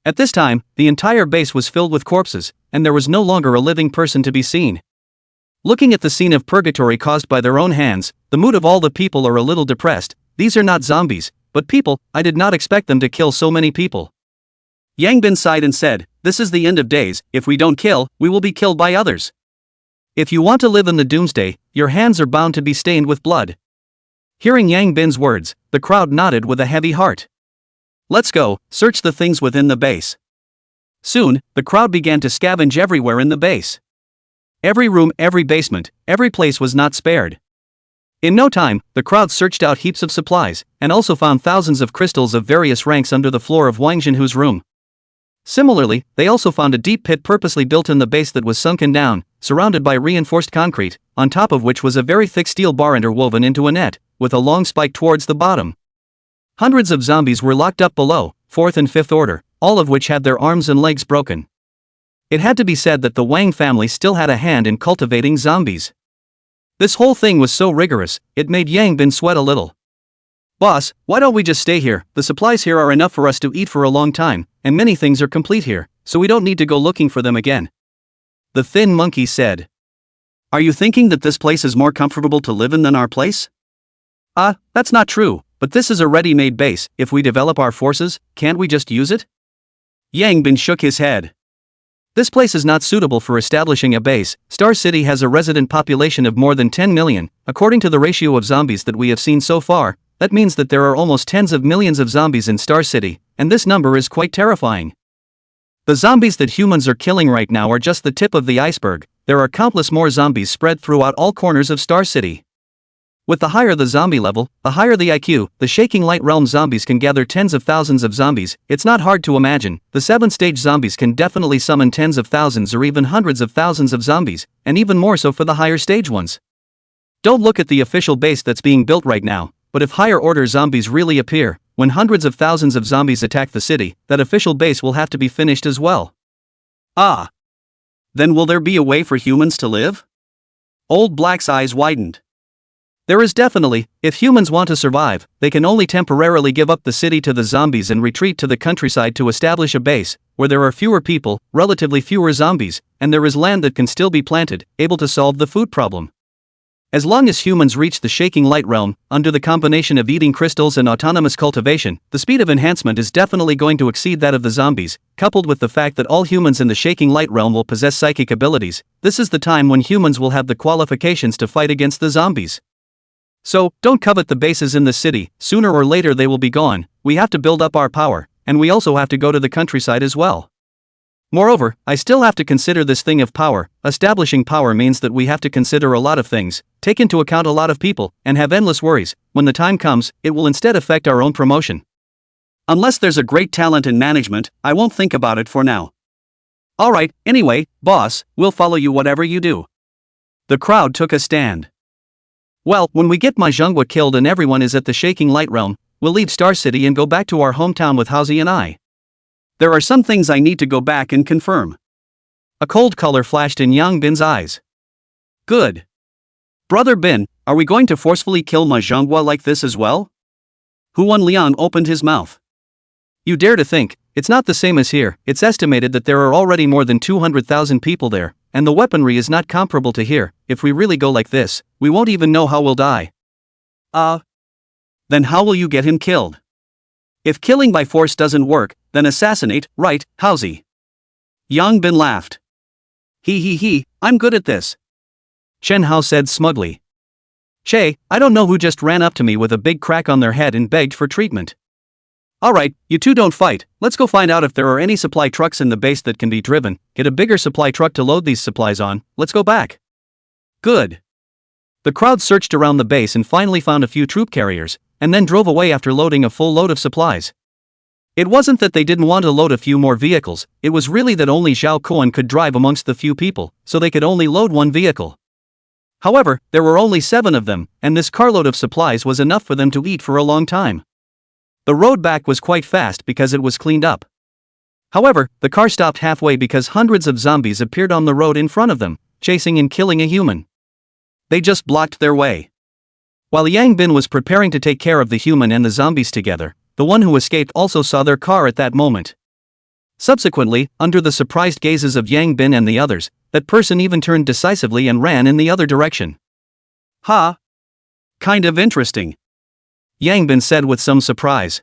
At this time, the entire base was filled with corpses, and there was no longer a living person to be seen. Looking at the scene of purgatory caused by their own hands, the mood of all the people are a little depressed. These are not zombies, but people. I did not expect them to kill so many people. Yang Bin sighed and said, this is the end of days, if we don't kill, we will be killed by others. If you want to live in the doomsday, your hands are bound to be stained with blood. Hearing Yang Bin's words, the crowd nodded with a heavy heart. Let's go, search the things within the base. Soon, the crowd began to scavenge everywhere in the base. Every room, every basement, every place was not spared. In no time, the crowd searched out heaps of supplies, and also found thousands of crystals of various ranks under the floor of Wang Zhenhu's room. Similarly, they also found a deep pit purposely built in the base that was sunken down, surrounded by reinforced concrete, on top of which was a very thick steel bar interwoven into a net, with a long spike towards the bottom. Hundreds of zombies were locked up below, 4th and 5th order, all of which had their arms and legs broken. It had to be said that the Wang family still had a hand in cultivating zombies. This whole thing was so rigorous, it made Yang Bin sweat a little. Boss, why don't we just stay here? The supplies here are enough for us to eat for a long time, and many things are complete here, so we don't need to go looking for them again. The thin monkey said. Are you thinking that this place is more comfortable to live in than our place? That's not true, but this is a ready-made base. If we develop our forces, can't we just use it? Yang Bin shook his head. This place is not suitable for establishing a base. Star City has a resident population of more than 10 million, according to the ratio of zombies that we have seen so far. That means that there are almost tens of millions of zombies in Star City, and this number is quite terrifying. The zombies that humans are killing right now are just the tip of the iceberg. There are countless more zombies spread throughout all corners of Star City. With the higher the zombie level, the higher the IQ, the Shaking Light Realm zombies can gather tens of thousands of zombies. It's not hard to imagine. The 7th-stage zombies can definitely summon tens of thousands or even hundreds of thousands of zombies, and even more so for the higher stage ones. Don't look at the official base that's being built right now, but if higher order zombies really appear, when hundreds of thousands of zombies attack the city, that official base will have to be finished as well. Then will there be a way for humans to live? Old Black's eyes widened. There is definitely. If humans want to survive, they can only temporarily give up the city to the zombies and retreat to the countryside to establish a base, where there are fewer people, relatively fewer zombies, and there is land that can still be planted, able to solve the food problem. As long as humans reach the Shaking Light Realm, under the combination of eating crystals and autonomous cultivation, the speed of enhancement is definitely going to exceed that of the zombies, coupled with the fact that all humans in the Shaking Light Realm will possess psychic abilities. This is the time when humans will have the qualifications to fight against the zombies. So, don't covet the bases in the city. Sooner or later they will be gone. We have to build up our power, and we also have to go to the countryside as well. Moreover, I still have to consider this thing of power. Establishing power means that we have to consider a lot of things, take into account a lot of people, and have endless worries. When the time comes, it will instead affect our own promotion. Unless there's a great talent in management, I won't think about it for now. Alright, anyway, boss, we'll follow you whatever you do. The crowd took a stand. Well, when we get Manhwa killed and everyone is at the Shaking Light Realm, we'll leave Star City and go back to our hometown with Hausi and I. There are some things I need to go back and confirm. A cold color flashed in Yang Bin's eyes. Good. Brother Bin, are we going to forcefully kill Manhwa like this as well? Huan Liang opened his mouth. You dare to think, it's not the same as here. It's estimated that there are already more than 200,000 people there, and the weaponry is not comparable to here. If we really go like this, we won't even know how we'll die. Then how will you get him killed? If killing by force doesn't work, then assassinate, right, Hausi? Yang Bin laughed. I'm good at this. Chen Hao said smugly. Che, I don't know who just ran up to me with a big crack on their head and begged for treatment. Alright, you two don't fight. Let's go find out if there are any supply trucks in the base that can be driven. Get a bigger supply truck to load these supplies on. Let's go back. Good. The crowd searched around the base and finally found a few troop carriers, and then drove away after loading a full load of supplies. It wasn't that they didn't want to load a few more vehicles, it was really that only Zhao Kuan could drive amongst the few people, so they could only load one vehicle. However, there were only 7 of them, and this carload of supplies was enough for them to eat for a long time. The road back was quite fast because it was cleaned up. However, the car stopped halfway because hundreds of zombies appeared on the road in front of them, chasing and killing a human. They just blocked their way. While Yang Bin was preparing to take care of the human and the zombies together, the one who escaped also saw their car at that moment. Subsequently, under the surprised gazes of Yang Bin and the others, that person even turned decisively and ran in the other direction. Kind of interesting. Yang Bin said with some surprise.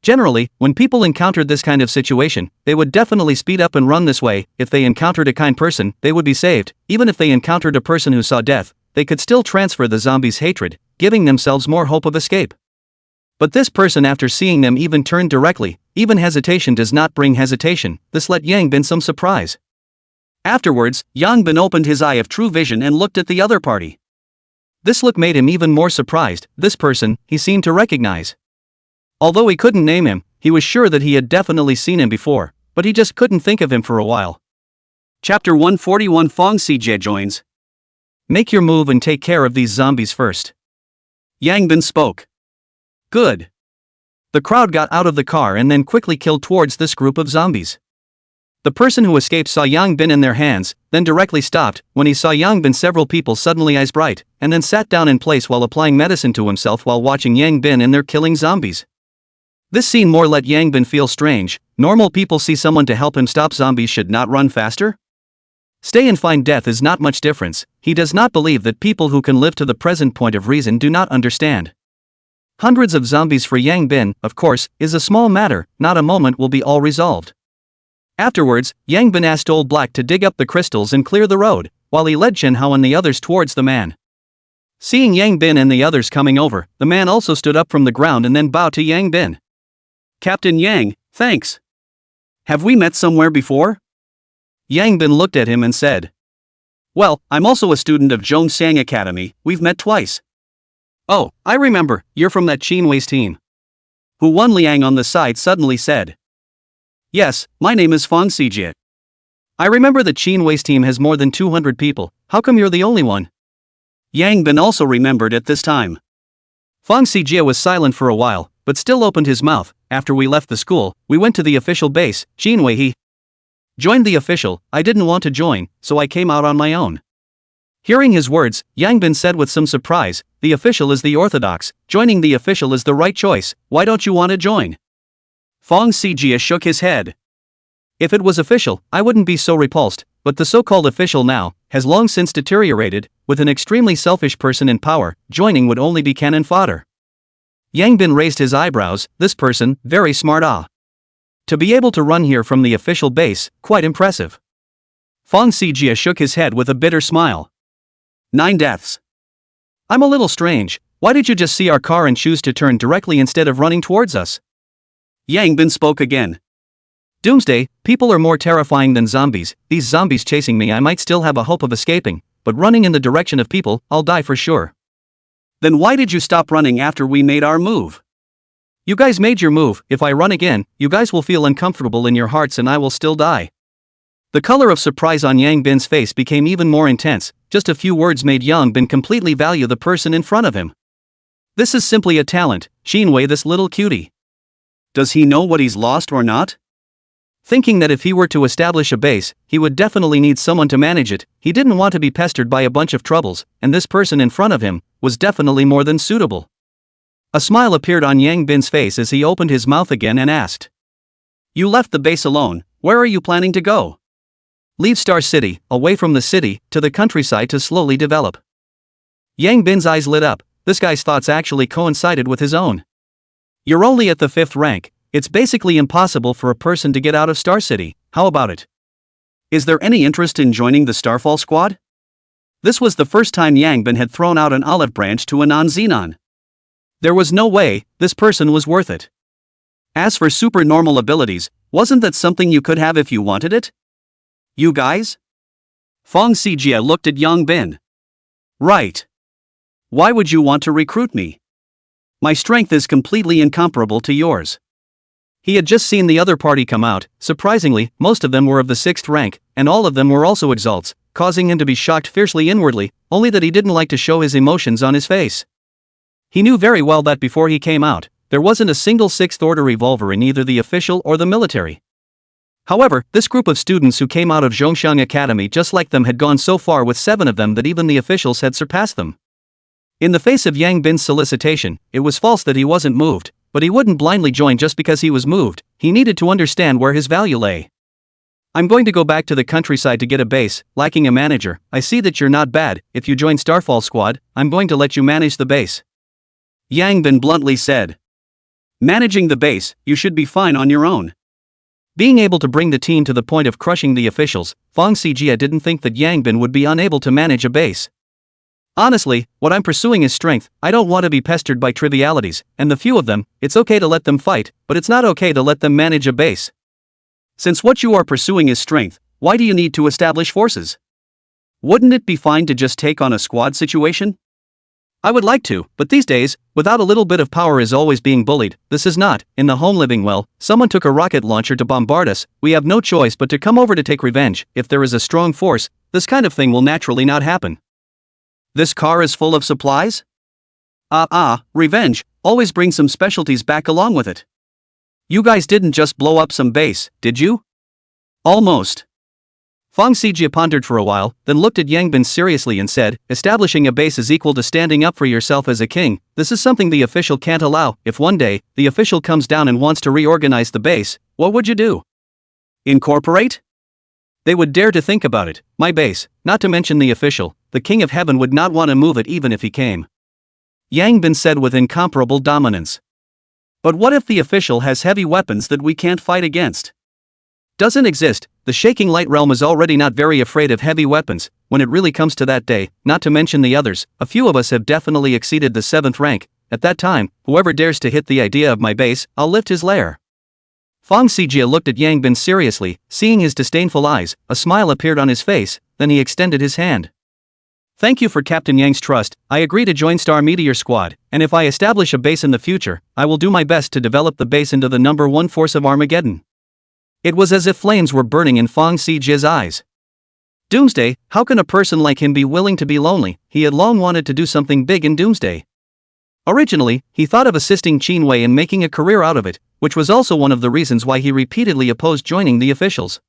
Generally, when people encountered this kind of situation, they would definitely speed up and run this way. If they encountered a kind person, they would be saved. Even if they encountered a person who saw death, they could still transfer the zombies' hatred, giving themselves more hope of escape. But this person, after seeing them, even turned directly. Even hesitation does not bring hesitation. This let Yang Bin some surprise. Afterwards, Yang Bin opened his eye of true vision and looked at the other party. This look made him even more surprised. This person, he seemed to recognize. Although he couldn't name him, he was sure that he had definitely seen him before, but he just couldn't think of him for a while. Chapter 141 Fong Sijie joins. Make your move and take care of these zombies first. Yang Bin spoke. Good. The crowd got out of the car and then quickly killed towards this group of zombies. The person who escaped saw Yang Bin in their hands, then directly stopped. When he saw Yang Bin, several people suddenly eyes bright, and then sat down in place while applying medicine to himself while watching Yang Bin in there killing zombies. This scene more let Yang Bin feel strange. Normal people see someone to help him stop zombies should not run faster? Stay and find death is not much difference. He does not believe that people who can live to the present point of reason do not understand. Hundreds of zombies for Yang Bin, of course, is a small matter, not a moment will be all resolved. Afterwards, Yang Bin asked Old Black to dig up the crystals and clear the road, while he led Chen Hao and the others towards the man. Seeing Yang Bin and the others coming over, the man also stood up from the ground and then bowed to Yang Bin. "Captain Yang, thanks. Have we met somewhere before?" Yang Bin looked at him and said, "Well, I'm also a student of Zhongshan Academy, we've met twice." "Oh, I remember, you're from that Qinwei's team." Hu Wan Liang on the side suddenly said. "Yes, my name is Fang Xijie. I remember the Qinwei's team has more than 200 people, how come you're the only one?" Yang Bin also remembered at this time. Fang Xijie was silent for a while, but still opened his mouth. "After we left the school, we went to the official base, Qinwei he joined the official, I didn't want to join, so I came out on my own." Hearing his words, Yang Bin said with some surprise, "The official is the orthodox, joining the official is the right choice, why don't you want to join?" Fang Xijie shook his head. "If it was official, I wouldn't be so repulsed, but the so-called official now has long since deteriorated, with an extremely selfish person in power, joining would only be cannon fodder." Yang Bin raised his eyebrows, this person, very smart to be able to run here from the official base, quite impressive. Fang Xijie shook his head with a bitter smile. 9 deaths. I'm a little strange, why did you just see our car and choose to turn directly instead of running towards us? Yang Bin spoke again. Doomsday, people are more terrifying than zombies, these zombies chasing me I might still have a hope of escaping, but running in the direction of people, I'll die for sure. Then why did you stop running after we made our move? You guys made your move, if I run again, you guys will feel uncomfortable in your hearts and I will still die. The color of surprise on Yang Bin's face became even more intense, just a few words made Yang Bin completely value the person in front of him. This is simply a talent, Qinwei this little cutie. Does he know what he's lost or not? Thinking that if he were to establish a base, he would definitely need someone to manage it, he didn't want to be pestered by a bunch of troubles, and this person in front of him was definitely more than suitable. A smile appeared on Yang Bin's face as he opened his mouth again and asked. You left the base alone, where are you planning to go? Leave Star City, away from the city, to the countryside to slowly develop. Yang Bin's eyes lit up, this guy's thoughts actually coincided with his own. You're only at the 5th rank, it's basically impossible for a person to get out of Star City, how about it? Is there any interest in joining the Starfall squad? This was the first time Yang Bin had thrown out an olive branch to a non-Xenon. There was no way, this person was worth it. As for supernormal abilities, wasn't that something you could have if you wanted it? You guys? Fang Xijie looked at Yang Bin. Right. Why would you want to recruit me? My strength is completely incomparable to yours. He had just seen the other party come out, surprisingly, most of them were of the 6th rank, and all of them were also exalts, causing him to be shocked fiercely inwardly, only that he didn't like to show his emotions on his face. He knew very well that before he came out, there wasn't a single 6th order revolver in either the official or the military. However, this group of students who came out of Zhongshan Academy just like them had gone so far with 7 of them that even the officials had surpassed them. In the face of Yang Bin's solicitation, it was false that he wasn't moved, but he wouldn't blindly join just because he was moved, he needed to understand where his value lay. I'm going to go back to the countryside to get a base, lacking a manager, I see that you're not bad, if you join Starfall Squad, I'm going to let you manage the base. Yang Bin bluntly said. Managing the base, you should be fine on your own. Being able to bring the team to the point of crushing the officials, Fang Xijie didn't think that Yang Bin would be unable to manage a base. Honestly, what I'm pursuing is strength, I don't want to be pestered by trivialities, and the few of them, it's okay to let them fight, but it's not okay to let them manage a base. Since what you are pursuing is strength, why do you need to establish forces? Wouldn't it be fine to just take on a squad situation? I would like to, but these days, without a little bit of power is always being bullied, this is not, in the home living well, someone took a rocket launcher to bombard us, we have no choice but to come over to take revenge, if there is a strong force, this kind of thing will naturally not happen. This car is full of supplies? Revenge, always bring some specialties back along with it. You guys didn't just blow up some base, did you? Almost. Fang Xijie pondered for a while, then looked at Yang Bin seriously and said, establishing a base is equal to standing up for yourself as a king. This is something the official can't allow. If one day, the official comes down and wants to reorganize the base, what would you do? Incorporate? They would dare to think about it. My base, not to mention the official, the king of heaven would not want to move it even if he came. Yang Bin said with incomparable dominance. But what if the official has heavy weapons that we can't fight against? Doesn't exist. The shaking light realm is already not very afraid of heavy weapons. When it really comes to that day, not to mention the others, a few of us have definitely exceeded the 7th rank. At that time, whoever dares to hit the idea of my base, I'll lift his lair. Fang Xijie looked at Yang Bin seriously, seeing his disdainful eyes, a smile appeared on his face, then he extended his hand. Thank you for Captain Yang's trust. I agree to join Star Meteor Squad, and if I establish a base in the future, I will do my best to develop the base into the #1 force of Armageddon. It was as if flames were burning in Fang Xijie's eyes. Doomsday, how can a person like him be willing to be lonely? He had long wanted to do something big in Doomsday. Originally, he thought of assisting Qin Wei in making a career out of it, which was also one of the reasons why he repeatedly opposed joining the officials.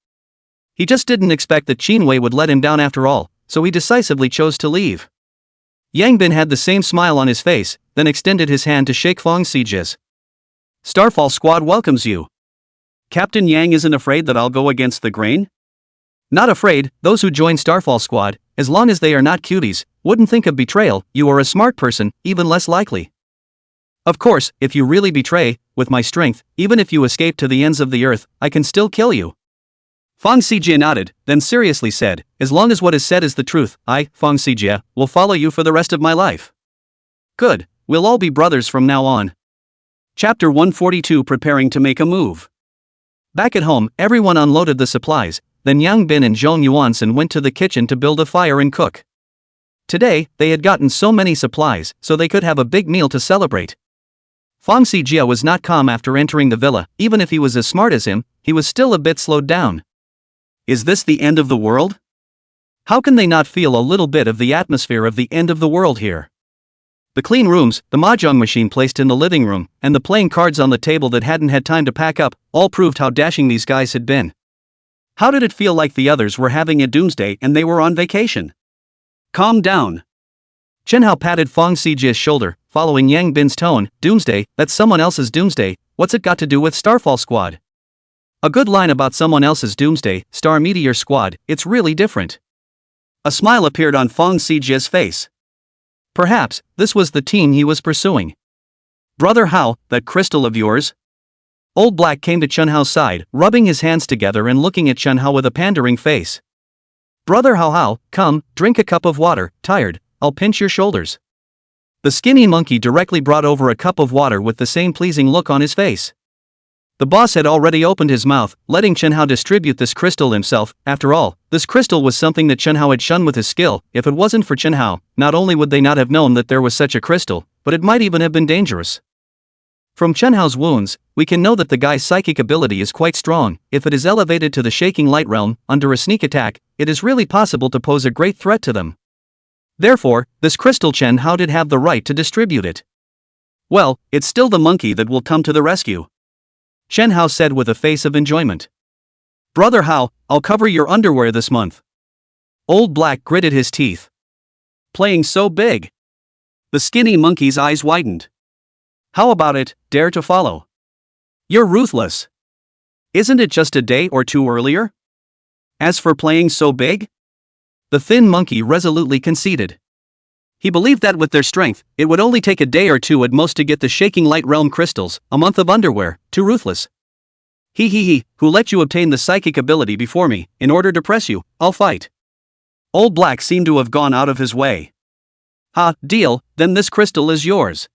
He just didn't expect that Qin Wei would let him down after all, so he decisively chose to leave. Yang Bin had the same smile on his face, then extended his hand to shake Fang Xijie's. Starfall Squad welcomes you. Captain Yang isn't afraid that I'll go against the grain? Not afraid. Those who join Starfall Squad, as long as they are not cuties, wouldn't think of betrayal. You are a smart person, even less likely. Of course, if you really betray, with my strength, even if you escape to the ends of the earth, I can still kill you. Fang Xijie nodded, then seriously said, as long as what is said is the truth, I, Fang Xijie, will follow you for the rest of my life. Good, we'll all be brothers from now on. Chapter 142 Preparing to make a move. Back at home, everyone unloaded the supplies, then Yang Bin and Zhong Yuansen went to the kitchen to build a fire and cook. Today, they had gotten so many supplies, so they could have a big meal to celebrate. Fang Xijie was not calm after entering the villa. Even if he was as smart as him, he was still a bit slowed down. Is this the end of the world? How can they not feel a little bit of the atmosphere of the end of the world here? The clean rooms, the mahjong machine placed in the living room, and the playing cards on the table that hadn't had time to pack up, all proved how dashing these guys had been. How did it feel like the others were having a doomsday and they were on vacation? Calm down. Chen Hao patted Fang Xijie's shoulder, following Yang Bin's tone. Doomsday, that's someone else's doomsday, what's it got to do with Starfall Squad? A good line about someone else's doomsday, Star Meteor Squad, it's really different. A smile appeared on Fang Xijie's face. Perhaps, this was the team he was pursuing. Brother Hao, that crystal of yours? Old Black came to Chen Hao's side, rubbing his hands together and looking at Chen Hao with a pandering face. Brother Hao, come, drink a cup of water. Tired, I'll pinch your shoulders. The skinny monkey directly brought over a cup of water with the same pleasing look on his face. The boss had already opened his mouth, letting Chen Hao distribute this crystal himself. After all, this crystal was something that Chen Hao had shunned with his skill. If it wasn't for Chen Hao, not only would they not have known that there was such a crystal, but it might even have been dangerous. From Chen Hao's wounds, we can know that the guy's psychic ability is quite strong. If it is elevated to the shaking light realm, under a sneak attack, it is really possible to pose a great threat to them. Therefore, this crystal Chen Hao did have the right to distribute it. Well, it's still the monkey that will come to the rescue. Chen Hao said with a face of enjoyment. Brother Hao, I'll cover your underwear this month. Old Black gritted his teeth. Playing so big. The skinny monkey's eyes widened. How about it, dare to follow? You're ruthless. Isn't it just a day or two earlier? As for playing so big? The thin monkey resolutely conceded. He believed that with their strength, it would only take a day or two at most to get the shaking light realm crystals. A month of underwear, too ruthless. He, who let you obtain the psychic ability before me, in order to press you, I'll fight. Old Black seemed to have gone out of his way. Ha, deal, then this crystal is yours.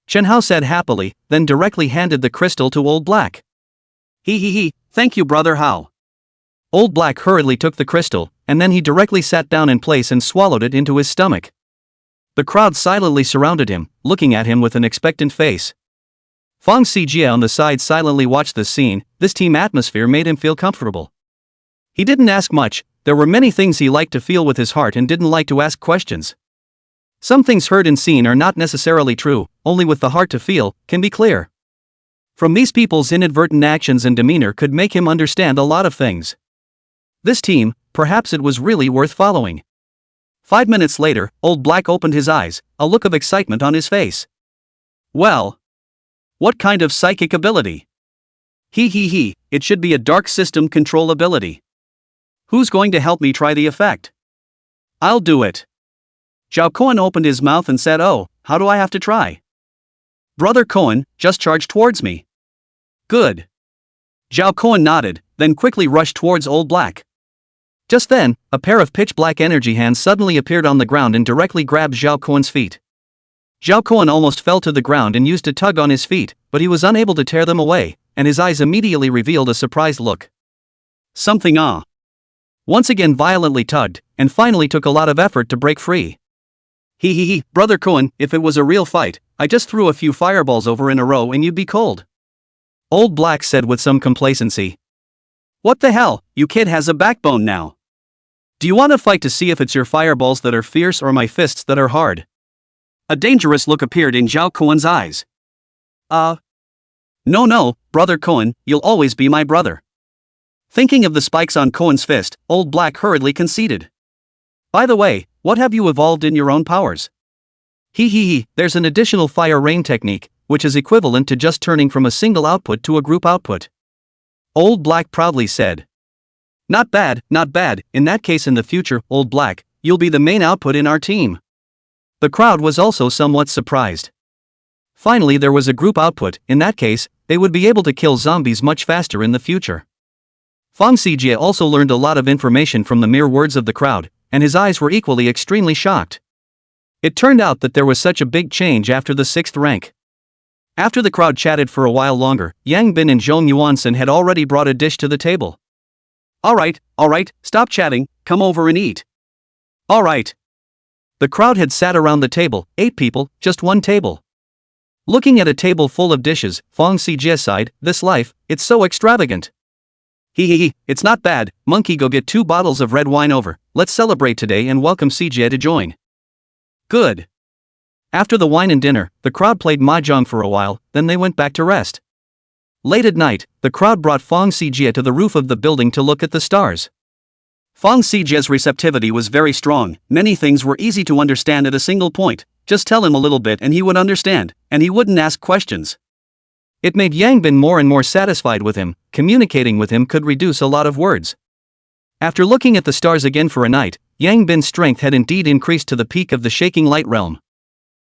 Chen Hao said happily, then directly handed the crystal to Old Black. He, thank you Brother Hao. Old Black hurriedly took the crystal, and then he directly sat down in place and swallowed it into his stomach. The crowd silently surrounded him, looking at him with an expectant face. Fang Xijie on the side silently watched this scene. This team atmosphere made him feel comfortable. He didn't ask much. There were many things he liked to feel with his heart and didn't like to ask questions. Some things heard and seen are not necessarily true, only with the heart to feel, can be clear. From these people's inadvertent actions and demeanor could make him understand a lot of things. This team, perhaps it was really worth following. 5 minutes later, Old Black opened his eyes, a look of excitement on his face. Well, what kind of psychic ability? He, it should be a dark system control ability. Who's going to help me try the effect? I'll do it. Zhao Cohen opened his mouth and said, "Oh, how do I have to try?" "Brother Cohen, just charge towards me." "Good." Zhao Cohen nodded, then quickly rushed towards Old Black. Just then, a pair of pitch-black energy hands suddenly appeared on the ground and directly grabbed Zhao Cohen's feet. Zhao Cohen almost fell to the ground and used a tug on his feet, but he was unable to tear them away, and his eyes immediately revealed a surprised look. Something once again violently tugged, and finally took a lot of effort to break free. He, Brother Cohen, if it was a real fight, I just threw a few fireballs over in a row and you'd be cold. Old Black said with some complacency. What the hell, you kid has a backbone now. Do you want to fight to see if it's your fireballs that are fierce or my fists that are hard? A dangerous look appeared in Zhao Cohen's eyes. No, Brother Cohen, you'll always be my brother. Thinking of the spikes on Cohen's fist, Old Black hurriedly conceded. By the way, what have you evolved in your own powers? There's an additional fire rain technique, which is equivalent to just turning from a single output to a group output. Old Black proudly said. Not bad, in that case in the future, Old Black, you'll be the main output in our team. The crowd was also somewhat surprised. Finally there was a group output, in that case, they would be able to kill zombies much faster in the future. Fang Xijie also learned a lot of information from the mere words of the crowd, and his eyes were equally extremely shocked. It turned out that there was such a big change after the 6th rank. After the crowd chatted for a while longer, Yang Bin and Zhong Yuansen had already brought a dish to the table. Alright, stop chatting, come over and eat. Alright. The crowd had sat around the table, 8 people, just one table. Looking at a table full of dishes, Fang Xijie sighed, this life, it's so extravagant. It's not bad, monkey go get 2 bottles of red wine over, let's celebrate today and welcome Xijie to join. Good. After the wine and dinner, the crowd played mahjong for a while, then they went back to rest. Late at night, the crowd brought Fang Xijie to the roof of the building to look at the stars. Fang Xijie's receptivity was very strong, many things were easy to understand at a single point, just tell him a little bit and he would understand, and he wouldn't ask questions. It made Yang Bin more and more satisfied with him, communicating with him could reduce a lot of words. After looking at the stars again for a night, Yang Bin's strength had indeed increased to the peak of the shaking light realm.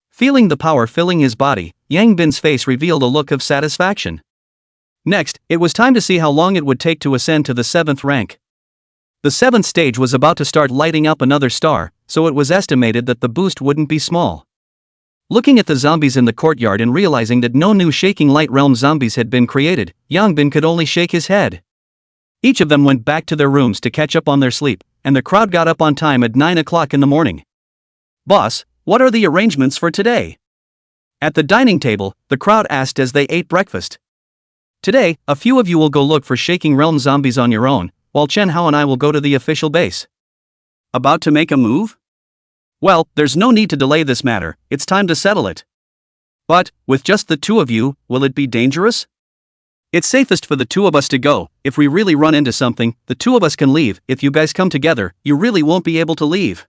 Feeling the power filling his body, Yang Bin's face revealed a look of satisfaction. Next, it was time to see how long it would take to ascend to the 7th rank. The 7th stage was about to start lighting up another star, so it was estimated that the boost wouldn't be small. Looking at the zombies in the courtyard and realizing that no new shaking light realm zombies had been created, Yang Bin could only shake his head. Each of them went back to their rooms to catch up on their sleep, and the crowd got up on time at 9 o'clock in the morning. Boss, what are the arrangements for today? At the dining table, the crowd asked as they ate breakfast. Today, a few of you will go look for shaking realm zombies on your own, while Chen Hao and I will go to the official base. About to make a move? Well, there's no need to delay this matter, it's time to settle it. But, with just the 2 of you, will it be dangerous? It's safest for the 2 of us to go, if we really run into something, the 2 of us can leave, if you guys come together, you really won't be able to leave.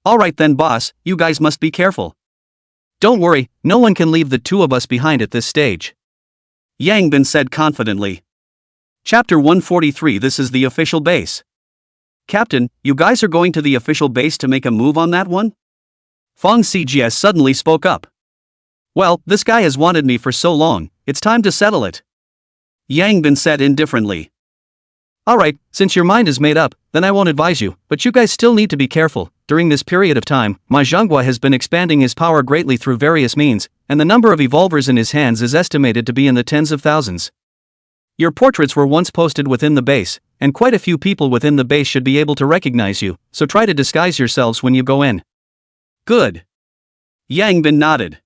Alright then boss, you guys must be careful. Don't worry, no one can leave the 2 of us behind at this stage. Yang Bin said confidently. Chapter 143 This is the official base. Captain, you guys are going to the official base to make a move on that one? Fang Xijie suddenly spoke up. Well, this guy has wanted me for so long, it's time to settle it. Yang Bin said indifferently. Alright, since your mind is made up, then I won't advise you, but you guys still need to be careful. During this period of time, Manhwa has been expanding his power greatly through various means, and the number of evolvers in his hands is estimated to be in the tens of thousands. Your portraits were once posted within the base, and quite a few people within the base should be able to recognize you, so try to disguise yourselves when you go in. Good. Yang Bin nodded.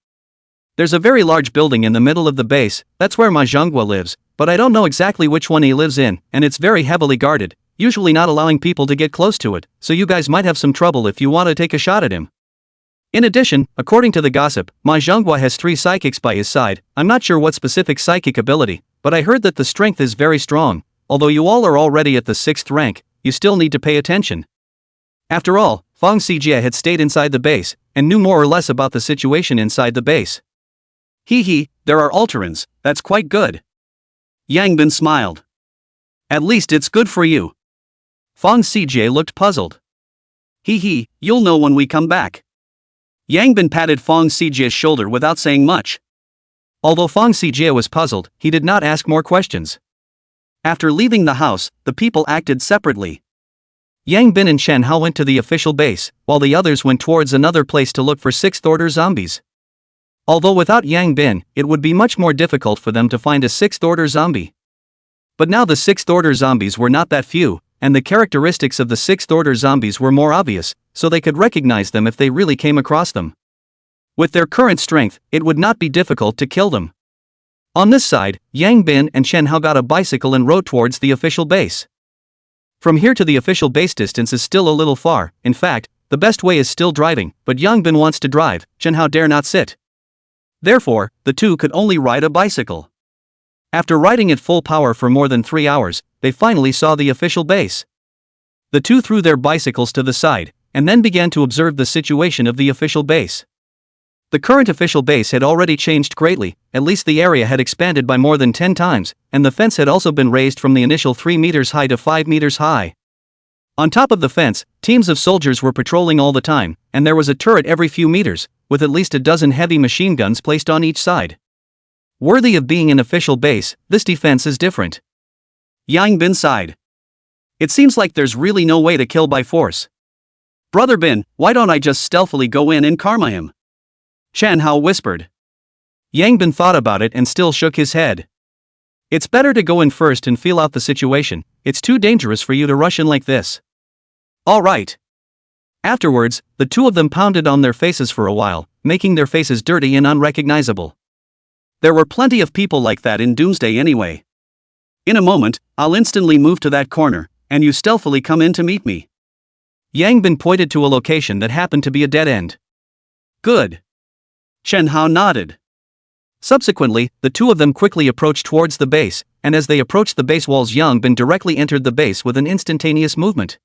There's a very large building in the middle of the base, that's where Manhwa lives, but I don't know exactly which one he lives in, and it's very heavily guarded, usually not allowing people to get close to it, so you guys might have some trouble if you want to take a shot at him. In addition, according to the gossip, Manhwa has 3 psychics by his side. I'm not sure what specific psychic ability, but I heard that the strength is very strong. Although you all are already at the 6th rank, you still need to pay attention. After all, Fong Xijie had stayed inside the base, and knew more or less about the situation inside the base. Hee, there are Alterans, that's quite good. Yang Bin smiled. At least it's good for you. Fong Xijie looked puzzled. Hee, you'll know when we come back. Yang Bin patted Fong Xijie's shoulder without saying much. Although Fong Xijie was puzzled, he did not ask more questions. After leaving the house, the people acted separately. Yang Bin and Shen Hao went to the official base, while the others went towards another place to look for 6th-order zombies. Although without Yang Bin, it would be much more difficult for them to find a 6th-order zombie. But now the 6th-order zombies were not that few, and the characteristics of the 6th-order zombies were more obvious, so they could recognize them if they really came across them. With their current strength, it would not be difficult to kill them. On this side, Yang Bin and Shen Hao got a bicycle and rode towards the official base. From here to the official base distance is still a little far. In fact, the best way is still driving, but Yang Bin wants to drive, Shen Hao dare not sit. Therefore, the two could only ride a bicycle. After riding at full power for more than 3 hours, they finally saw the official base. The two threw their bicycles to the side, and then began to observe the situation of the official base. The current official base had already changed greatly, at least the area had expanded by more than 10 times, and the fence had also been raised from the initial 3 meters high to 5 meters high. On top of the fence, teams of soldiers were patrolling all the time, and there was a turret every few meters, with at least a dozen heavy machine guns placed on each side. Worthy of being an official base, this defense is different. Yang Bin sighed. It seems like there's really no way to kill by force. Brother Bin, why don't I just stealthily go in and karma him? Shen Hao whispered. Yang Bin thought about it and still shook his head. It's better to go in first and feel out the situation, it's too dangerous for you to rush in like this. Alright. Afterwards, the two of them pounded on their faces for a while, making their faces dirty and unrecognizable. There were plenty of people like that in Doomsday anyway. In a moment, I'll instantly move to that corner, and you stealthily come in to meet me. Yang Bin pointed to a location that happened to be a dead end. Good. Shen Hao nodded. Subsequently, the two of them quickly approached towards the base, and as they approached the base walls, Yang Bin directly entered the base with an instantaneous movement.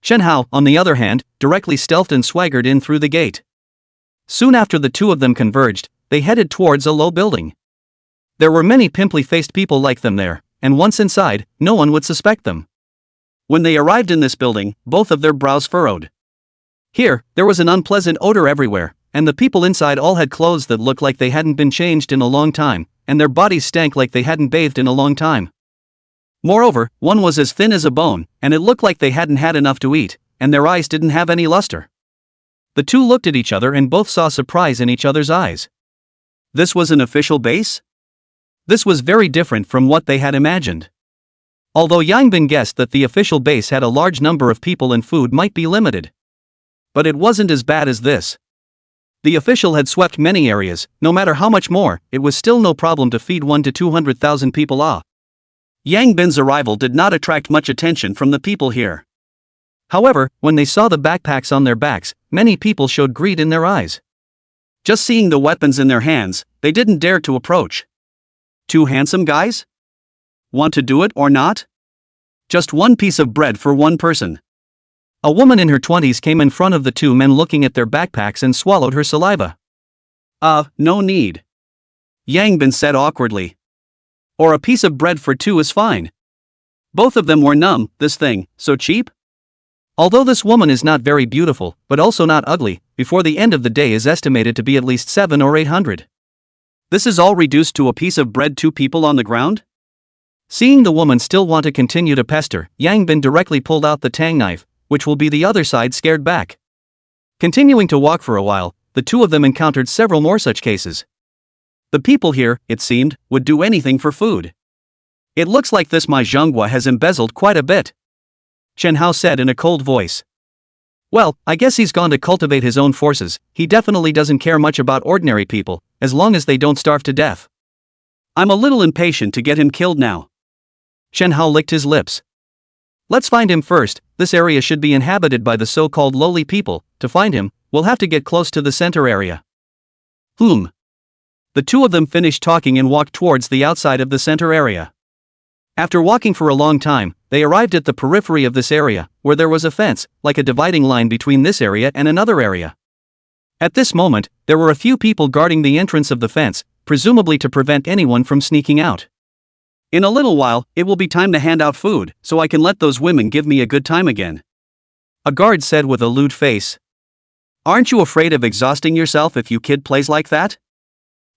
Shen Hao, on the other hand, directly stealthed and swaggered in through the gate. Soon after the two of them converged, they headed towards a low building. There were many pimply-faced people like them there, and once inside, no one would suspect them. When they arrived in this building, both of their brows furrowed. Here, there was an unpleasant odor everywhere, and the people inside all had clothes that looked like they hadn't been changed in a long time, and their bodies stank like they hadn't bathed in a long time. Moreover, one was as thin as a bone, and it looked like they hadn't had enough to eat, and their eyes didn't have any luster. The two looked at each other and both saw surprise in each other's eyes. This was an official base? This was very different from what they had imagined. Although Yang Bin guessed that the official base had a large number of people and food might be limited. But it wasn't as bad as this. The official had swept many areas, no matter how much more, it was still no problem to feed 1 to 200,000 people off. Yang Bin's arrival did not attract much attention from the people here. However, when they saw the backpacks on their backs, many people showed greed in their eyes. Just seeing the weapons in their hands, they didn't dare to approach. Two handsome guys? Want to do it or not? Just one piece of bread for one person. A woman in her 20s came in front of the two men looking at their backpacks and swallowed her saliva. No need. Yang Bin said awkwardly. Or a piece of bread for two is fine. Both of them were numb, this thing, so cheap? Although this woman is not very beautiful, but also not ugly, before the end of the day is estimated to be at least 700 or 800. This is all reduced to a piece of bread, two people on the ground? Seeing the woman still want to continue to pester, Yang Bin directly pulled out the tang knife, which will be the other side scared back. Continuing to walk for a while, the two of them encountered several more such cases. The people here, it seemed, would do anything for food. It looks like this Manhwa has embezzled quite a bit. Shen Hao said in a cold voice. Well, I guess he's gone to cultivate his own forces, he definitely doesn't care much about ordinary people, as long as they don't starve to death. I'm a little impatient to get him killed now. Shen Hao licked his lips. Let's find him first, this area should be inhabited by the so-called lowly people, to find him, we'll have to get close to the center area. The two of them finished talking and walked towards the outside of the center area. After walking for a long time, they arrived at the periphery of this area, where there was a fence, like a dividing line between this area and another area. At this moment, there were a few people guarding the entrance of the fence, presumably to prevent anyone from sneaking out. In a little while, it will be time to hand out food, so I can let those women give me a good time again. A guard said with a lewd face. Aren't you afraid of exhausting yourself if you kid plays like that?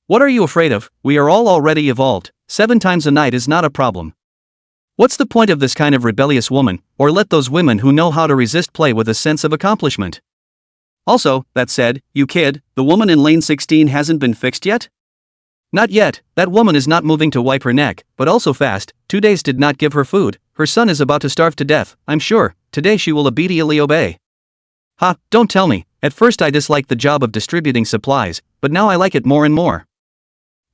What are you afraid of? We are all already evolved, 7 times a night is not a problem. What's the point of this kind of rebellious woman, or let those women who know how to resist play with a sense of accomplishment? Also, that said, you kid, the woman in lane 16 hasn't been fixed yet? Not yet, that woman is not moving to wipe her neck, but also fast, 2 days did not give her food, her son is about to starve to death, I'm sure, today she will obediently obey. Ha, don't tell me, at first I disliked the job of distributing supplies, but now I like it more and more.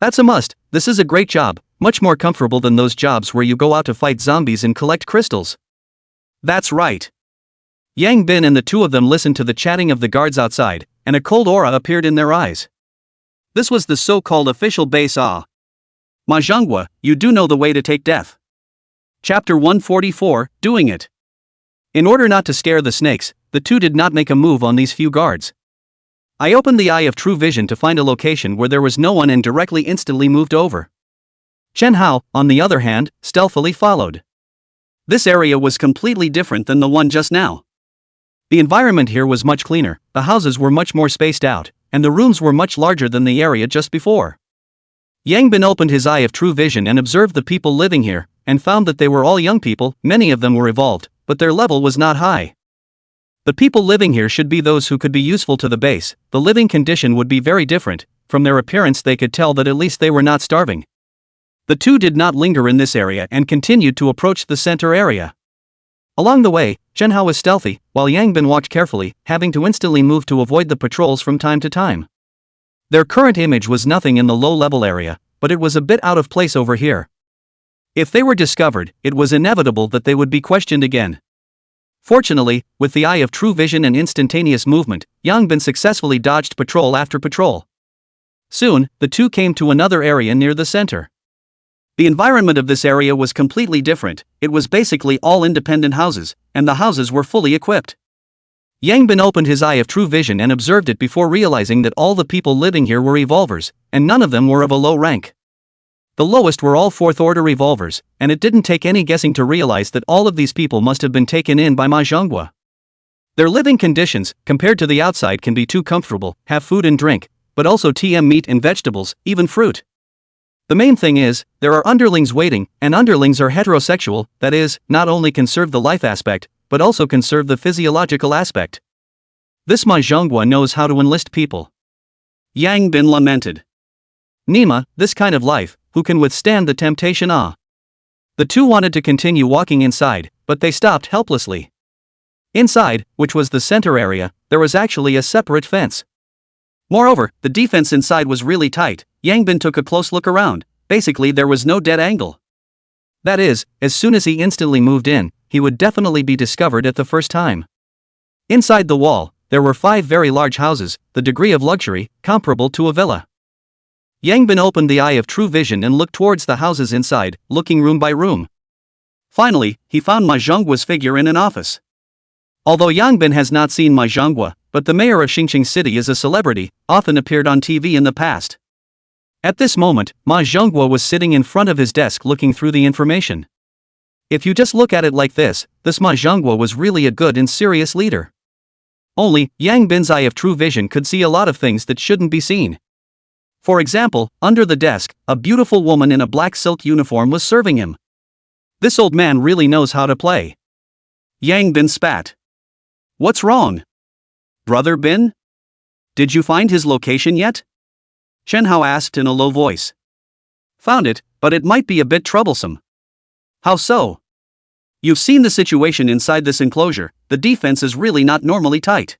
That's a must, this is a great job, much more comfortable than those jobs where you go out to fight zombies and collect crystals. That's right. Yang Bin and the two of them listened to the chatting of the guards outside, and a cold aura appeared in their eyes. This was the so-called official base Manhwa, you do know the way to take death. Chapter 144, Doing It. In order not to scare the snakes, the two did not make a move on these few guards. I opened the eye of true vision to find a location where there was no one and instantly moved over. Chen Hao, on the other hand, stealthily followed. This area was completely different than the one just now. The environment here was much cleaner, the houses were much more spaced out, and the rooms were much larger than the area just before. Yang Bin opened his eye of true vision and observed the people living here, and found that they were all young people, many of them were evolved, but their level was not high. The people living here should be those who could be useful to the base, the living condition would be very different, from their appearance they could tell that at least they were not starving. The two did not linger in this area and continued to approach the center area. Along the way, Chen Hao was stealthy, while Yang Bin walked carefully, having to instantly move to avoid the patrols from time to time. Their current image was nothing in the low-level area, but it was a bit out of place over here. If they were discovered, it was inevitable that they would be questioned again. Fortunately, with the eye of true vision and instantaneous movement, Yang Bin successfully dodged patrol after patrol. Soon, the two came to another area near the center. The environment of this area was completely different, it was basically all independent houses, and the houses were fully equipped. Yang Bin opened his eye of true vision and observed it before realizing that all the people living here were evolvers, and none of them were of a low rank. The lowest were all 4th order evolvers, and it didn't take any guessing to realize that all of these people must have been taken in by Manhwa. Their living conditions, compared to the outside, can be too comfortable, have food and drink, but also meat and vegetables, even fruit. The main thing is, there are underlings waiting, and underlings are heterosexual, that is, not only conserve the life aspect, but also conserve the physiological aspect. This Manhwa knows how to enlist people. Yang Bin lamented. Nima, this kind of life, who can withstand the temptation? The two wanted to continue walking inside, but they stopped helplessly. Inside, which was the center area, there was actually a separate fence. Moreover, the defense inside was really tight. Yang Bin took a close look around, basically there was no dead angle. That is, as soon as he instantly moved in, he would definitely be discovered at the first time. Inside the wall, there were 5 very large houses, the degree of luxury, comparable to a villa. Yang Bin opened the eye of true vision and looked towards the houses inside, looking room by room. Finally, he found Manhwa's figure in an office. Although Yang Bin has not seen Manhwa, but the mayor of Xingqing City is a celebrity, often appeared on TV in the past. At this moment, Manhwa was sitting in front of his desk looking through the information. If you just look at it like this Manhwa was really a good and serious leader. Only, Yang Bin's eye of true vision could see a lot of things that shouldn't be seen. For example, under the desk, a beautiful woman in a black silk uniform was serving him. This old man really knows how to play. Yang Bin spat. What's wrong? Brother Bin? Did you find his location yet? Chen Hao asked in a low voice. Found it, but it might be a bit troublesome. How so? You've seen the situation inside this enclosure, the defense is really not normally tight.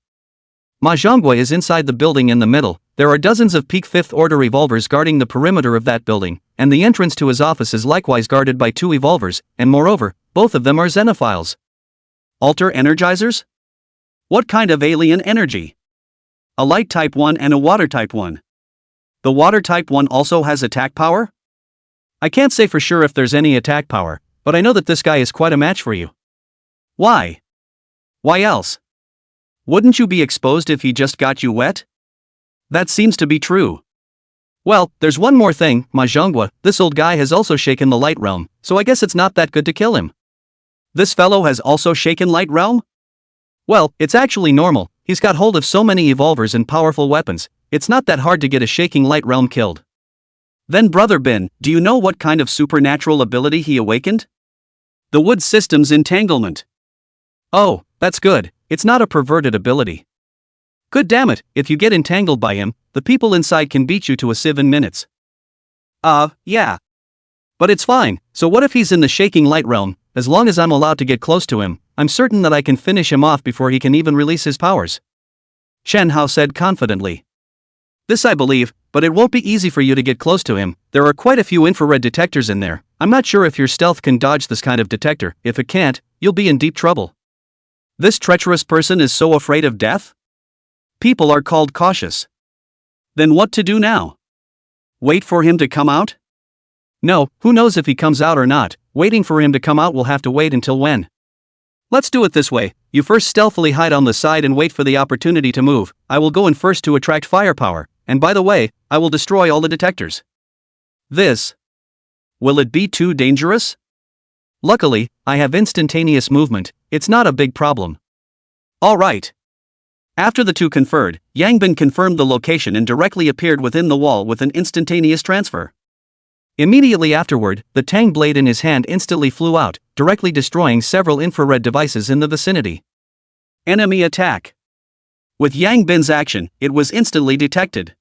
Manhwa is inside the building in the middle, there are dozens of peak 5th order evolvers guarding the perimeter of that building, and the entrance to his office is likewise guarded by 2 evolvers, and moreover, both of them are xenophiles. Alter energizers? What kind of alien energy? a light type 1 and a water type 1. The water type 1 also has attack power? I can't say for sure if there's any attack power, but I know that this guy is quite a match for you. Why? Why else? Wouldn't you be exposed if he just got you wet? That seems to be true. Well, there's one more thing, Manhwa, this old guy has also shaken the light realm, so I guess it's not that good to kill him. This fellow has also shaken light realm? Well, it's actually normal, he's got hold of so many evolvers and powerful weapons, it's not that hard to get a shaking light realm killed. Then Brother Bin, do you know what kind of supernatural ability he awakened? The wood system's entanglement. Oh, that's good, it's not a perverted ability. Good damn it, if you get entangled by him, the people inside can beat you to a sieve in minutes. Yeah. But it's fine, so what if he's in the shaking light realm? As long as I'm allowed to get close to him, I'm certain that I can finish him off before he can even release his powers. Shen Hao said confidently. This I believe, but it won't be easy for you to get close to him, there are quite a few infrared detectors in there, I'm not sure if your stealth can dodge this kind of detector, if it can't, you'll be in deep trouble. This treacherous person is so afraid of death? People are called cautious. Then what to do now? Wait for him to come out? No, who knows if he comes out or not, waiting for him to come out will have to wait until when. Let's do it this way, you first stealthily hide on the side and wait for the opportunity to move, I will go in first to attract firepower, and by the way, I will destroy all the detectors. This. Will it be too dangerous? Luckily, I have instantaneous movement, it's not a big problem. Alright. After the two conferred, Yang Bin confirmed the location and directly appeared within the wall with an instantaneous transfer. Immediately afterward, the Tang blade in his hand instantly flew out, directly destroying several infrared devices in the vicinity. Enemy attack. With Yang Bin's action, it was instantly detected.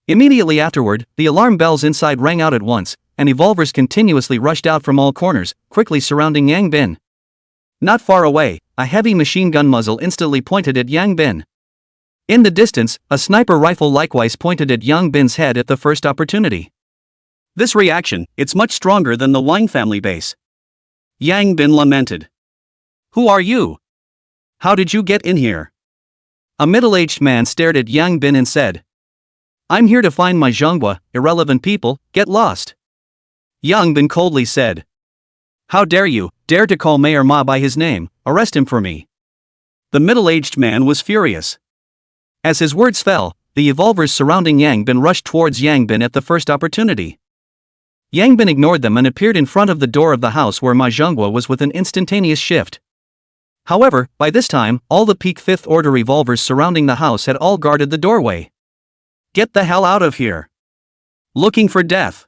Immediately afterward, the alarm bells inside rang out at once, and evolvers continuously rushed out from all corners, quickly surrounding Yang Bin. Not far away, a heavy machine gun muzzle instantly pointed at Yang Bin. In the distance, a sniper rifle likewise pointed at Yang Bin's head at the first opportunity. This reaction, it's much stronger than the Wang family base. Yang Bin lamented. Who are you? How did you get in here? A middle-aged man stared at Yang Bin and said. I'm here to find my Manhwa, irrelevant people, get lost. Yang Bin coldly said. How dare you, dare to call Mayor Ma by his name, arrest him for me. The middle-aged man was furious. As his words fell, the evolvers surrounding Yang Bin rushed towards Yang Bin at the first opportunity. Yang Bin ignored them and appeared in front of the door of the house where Manhwa was with an instantaneous shift. However, by this time, all the peak 5th order evolvers surrounding the house had all guarded the doorway. Get the hell out of here. Looking for death.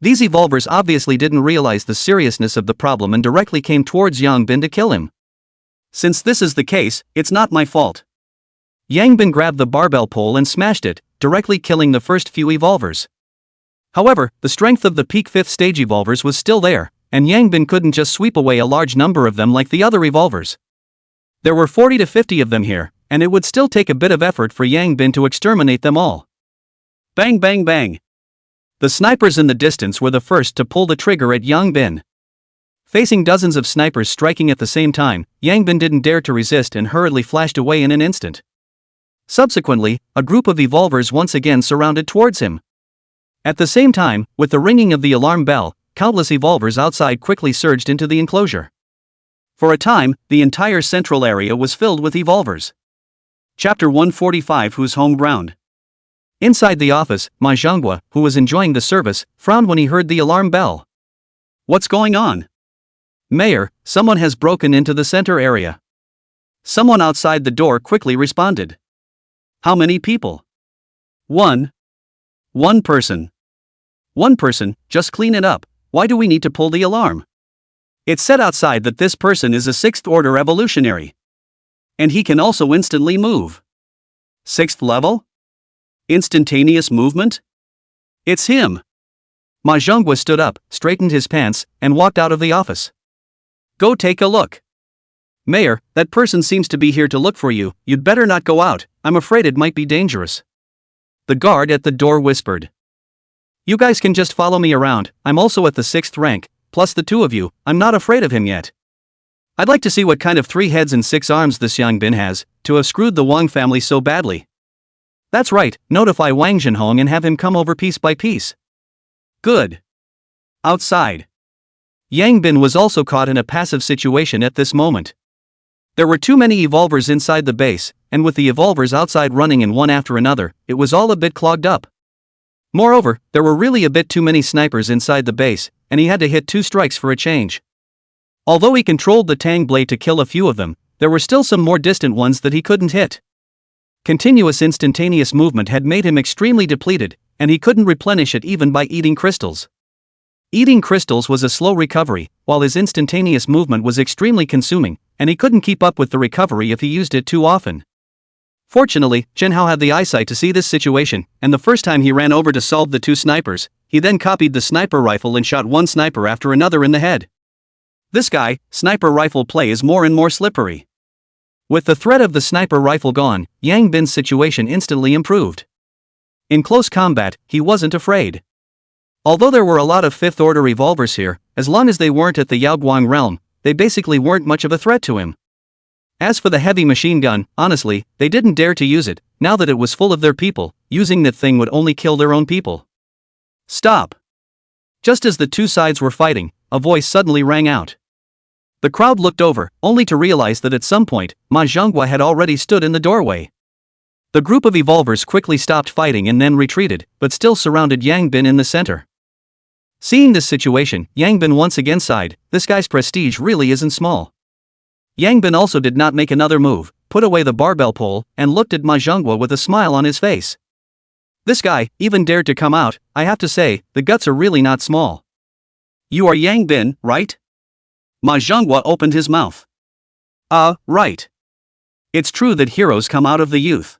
These evolvers obviously didn't realize the seriousness of the problem and directly came towards Yang Bin to kill him. Since this is the case, it's not my fault. Yang Bin grabbed the barbell pole and smashed it, directly killing the first few evolvers. However, the strength of the peak 5th stage evolvers was still there, and Yang Bin couldn't just sweep away a large number of them like the other evolvers. There were 40 to 50 of them here, and it would still take a bit of effort for Yang Bin to exterminate them all. Bang bang bang. The snipers in the distance were the first to pull the trigger at Yang Bin. Facing dozens of snipers striking at the same time, Yang Bin didn't dare to resist and hurriedly flashed away in an instant. Subsequently, a group of evolvers once again surrounded towards him. At the same time, with the ringing of the alarm bell, countless evolvers outside quickly surged into the enclosure. For a time, the entire central area was filled with evolvers. Chapter 145 Whose Home Ground? Inside the office, Manhwa, who was enjoying the service, frowned when he heard the alarm bell. What's going on? Mayor, someone has broken into the center area. Someone outside the door quickly responded. How many people? One person. One person, just clean it up, why do we need to pull the alarm? It said outside that this person is a 6th order evolutionary. And he can also instantly move. 6th level? Instantaneous movement? It's him. Manhwa stood up, straightened his pants, and walked out of the office. Go take a look. Mayor, that person seems to be here to look for you, you'd better not go out, I'm afraid it might be dangerous. The guard at the door whispered. You guys can just follow me around, I'm also at the 6th rank, plus the two of you, I'm not afraid of him yet. I'd like to see what kind of 3 heads and 6 arms this Yang Bin has, to have screwed the Wang family so badly. That's right, notify Wang Zhenhong and have him come over piece by piece. Good. Outside. Yang Bin was also caught in a passive situation at this moment. There were too many evolvers inside the base, and with the evolvers outside running in one after another, it was all a bit clogged up. Moreover, there were really a bit too many snipers inside the base, and he had to hit 2 strikes for a change. Although he controlled the Tang blade to kill a few of them, there were still some more distant ones that he couldn't hit. Continuous instantaneous movement had made him extremely depleted, and he couldn't replenish it even by eating crystals. Eating crystals was a slow recovery, while his instantaneous movement was extremely consuming, and he couldn't keep up with the recovery if he used it too often. Fortunately, Zhenhao had the eyesight to see this situation, and the first time he ran over to solve the 2 snipers, he then copied the sniper rifle and shot one sniper after another in the head. This guy, sniper rifle play is more and more slippery. With the threat of the sniper rifle gone, Yang Bin's situation instantly improved. In close combat, he wasn't afraid. Although there were a lot of 5th order revolvers here, as long as they weren't at the Yaoguang realm, they basically weren't much of a threat to him. As for the heavy machine gun, honestly, they didn't dare to use it. Now that it was full of their people, using that thing would only kill their own people. Stop! Just as the 2 sides were fighting, a voice suddenly rang out. The crowd looked over, only to realize that at some point, Ma Zhonghua had already stood in the doorway. The group of evolvers quickly stopped fighting and then retreated, but still surrounded Yang Bin in the center. Seeing this situation, Yang Bin once again sighed. This guy's prestige really isn't small. Yang Bin also did not make another move, put away the barbell pole, and looked at Ma Zhonghua with a smile on his face. This guy even dared to come out. I have to say, the guts are really not small. You are Yang Bin, right? Ma Zhonghua opened his mouth. Right. It's true that heroes come out of the youth.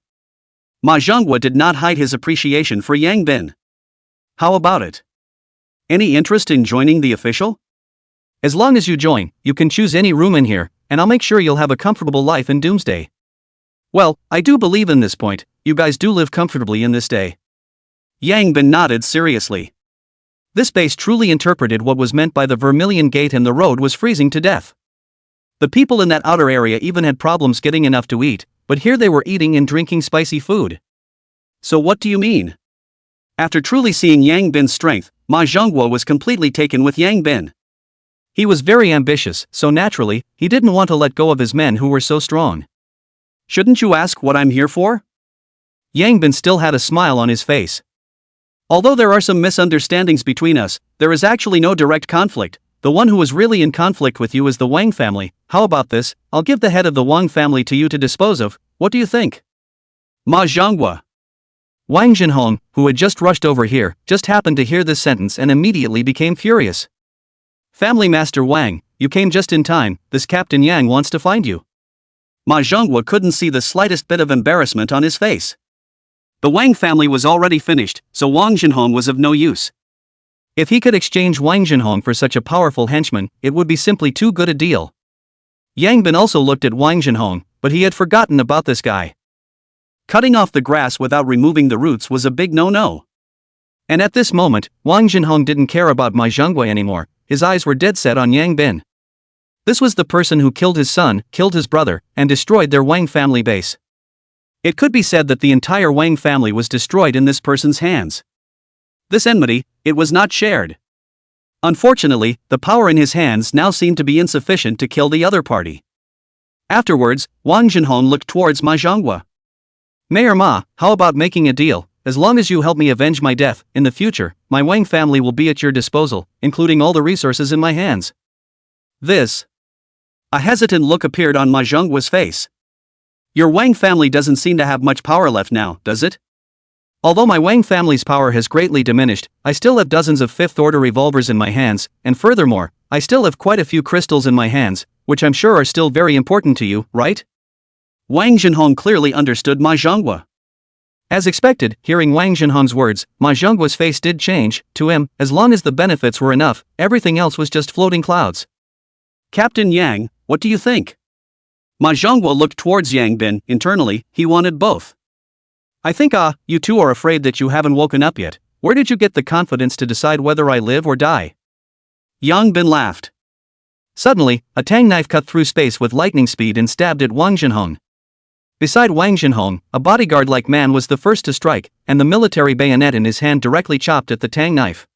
Ma Zhonghua did not hide his appreciation for Yang Bin. How about it? Any interest in joining the official? As long as you join, you can choose any room in here, and I'll make sure you'll have a comfortable life in Doomsday. Well, I do believe in this point, you guys do live comfortably in this day. Yang Bin nodded seriously. This base truly interpreted what was meant by the Vermilion Gate, and the road was freezing to death. The people in that outer area even had problems getting enough to eat, but here they were eating and drinking spicy food. So what do you mean? After truly seeing Yang Bin's strength, Ma Zhonghua was completely taken with Yang Bin. He was very ambitious, so naturally, he didn't want to let go of his men who were so strong. Shouldn't you ask what I'm here for? Yang Bin still had a smile on his face. Although there are some misunderstandings between us, there is actually no direct conflict. The one who is really in conflict with you is the Wang family. How about this? I'll give the head of the Wang family to you to dispose of. What do you think? Ma Zhonghua. Wang Zhenhong, who had just rushed over here, just happened to hear this sentence and immediately became furious. Family Master Wang, you came just in time. This Captain Yang wants to find you. Ma Zhonghua couldn't see the slightest bit of embarrassment on his face. The Wang family was already finished, so Wang Zhenhong was of no use. If he could exchange Wang Zhenhong for such a powerful henchman, it would be simply too good a deal. Yang Bin also looked at Wang Zhenhong, but he had forgotten about this guy. Cutting off the grass without removing the roots was a big no-no. And at this moment, Wang Zhenhong didn't care about Ma Zhonghua anymore. His eyes were dead set on Yang Bin. This was the person who killed his son, killed his brother, and destroyed their Wang family base. It could be said that the entire Wang family was destroyed in this person's hands. This enmity, it was not shared. Unfortunately, the power in his hands now seemed to be insufficient to kill the other party. Afterwards, Wang Zhenhong looked towards Ma Zhonghua. Mayor Ma, how about making a deal? As long as you help me avenge my death, in the future, my Wang family will be at your disposal, including all the resources in my hands. This. A hesitant look appeared on Ma Zhonghua's face. Your Wang family doesn't seem to have much power left now, does it? Although my Wang family's power has greatly diminished, I still have dozens of 5th order revolvers in my hands, and furthermore, I still have quite a few crystals in my hands, which I'm sure are still very important to you, right? Wang Zhenhong clearly understood Ma Zhonghua. As expected, hearing Wang Zhenhong's words, Ma Zhonghua's face did change. To him, as long as the benefits were enough, everything else was just floating clouds. Captain Yang, what do you think? Ma Zhonghua looked towards Yang Bin. Internally, he wanted both. I think you two are afraid that you haven't woken up yet. Where did you get the confidence to decide whether I live or die? Yang Bin laughed. Suddenly, a tang knife cut through space with lightning speed and stabbed at Wang Zhenhong. Beside Wang Zhenhong, a bodyguard-like man was the first to strike, and the military bayonet in his hand directly chopped at the tang knife.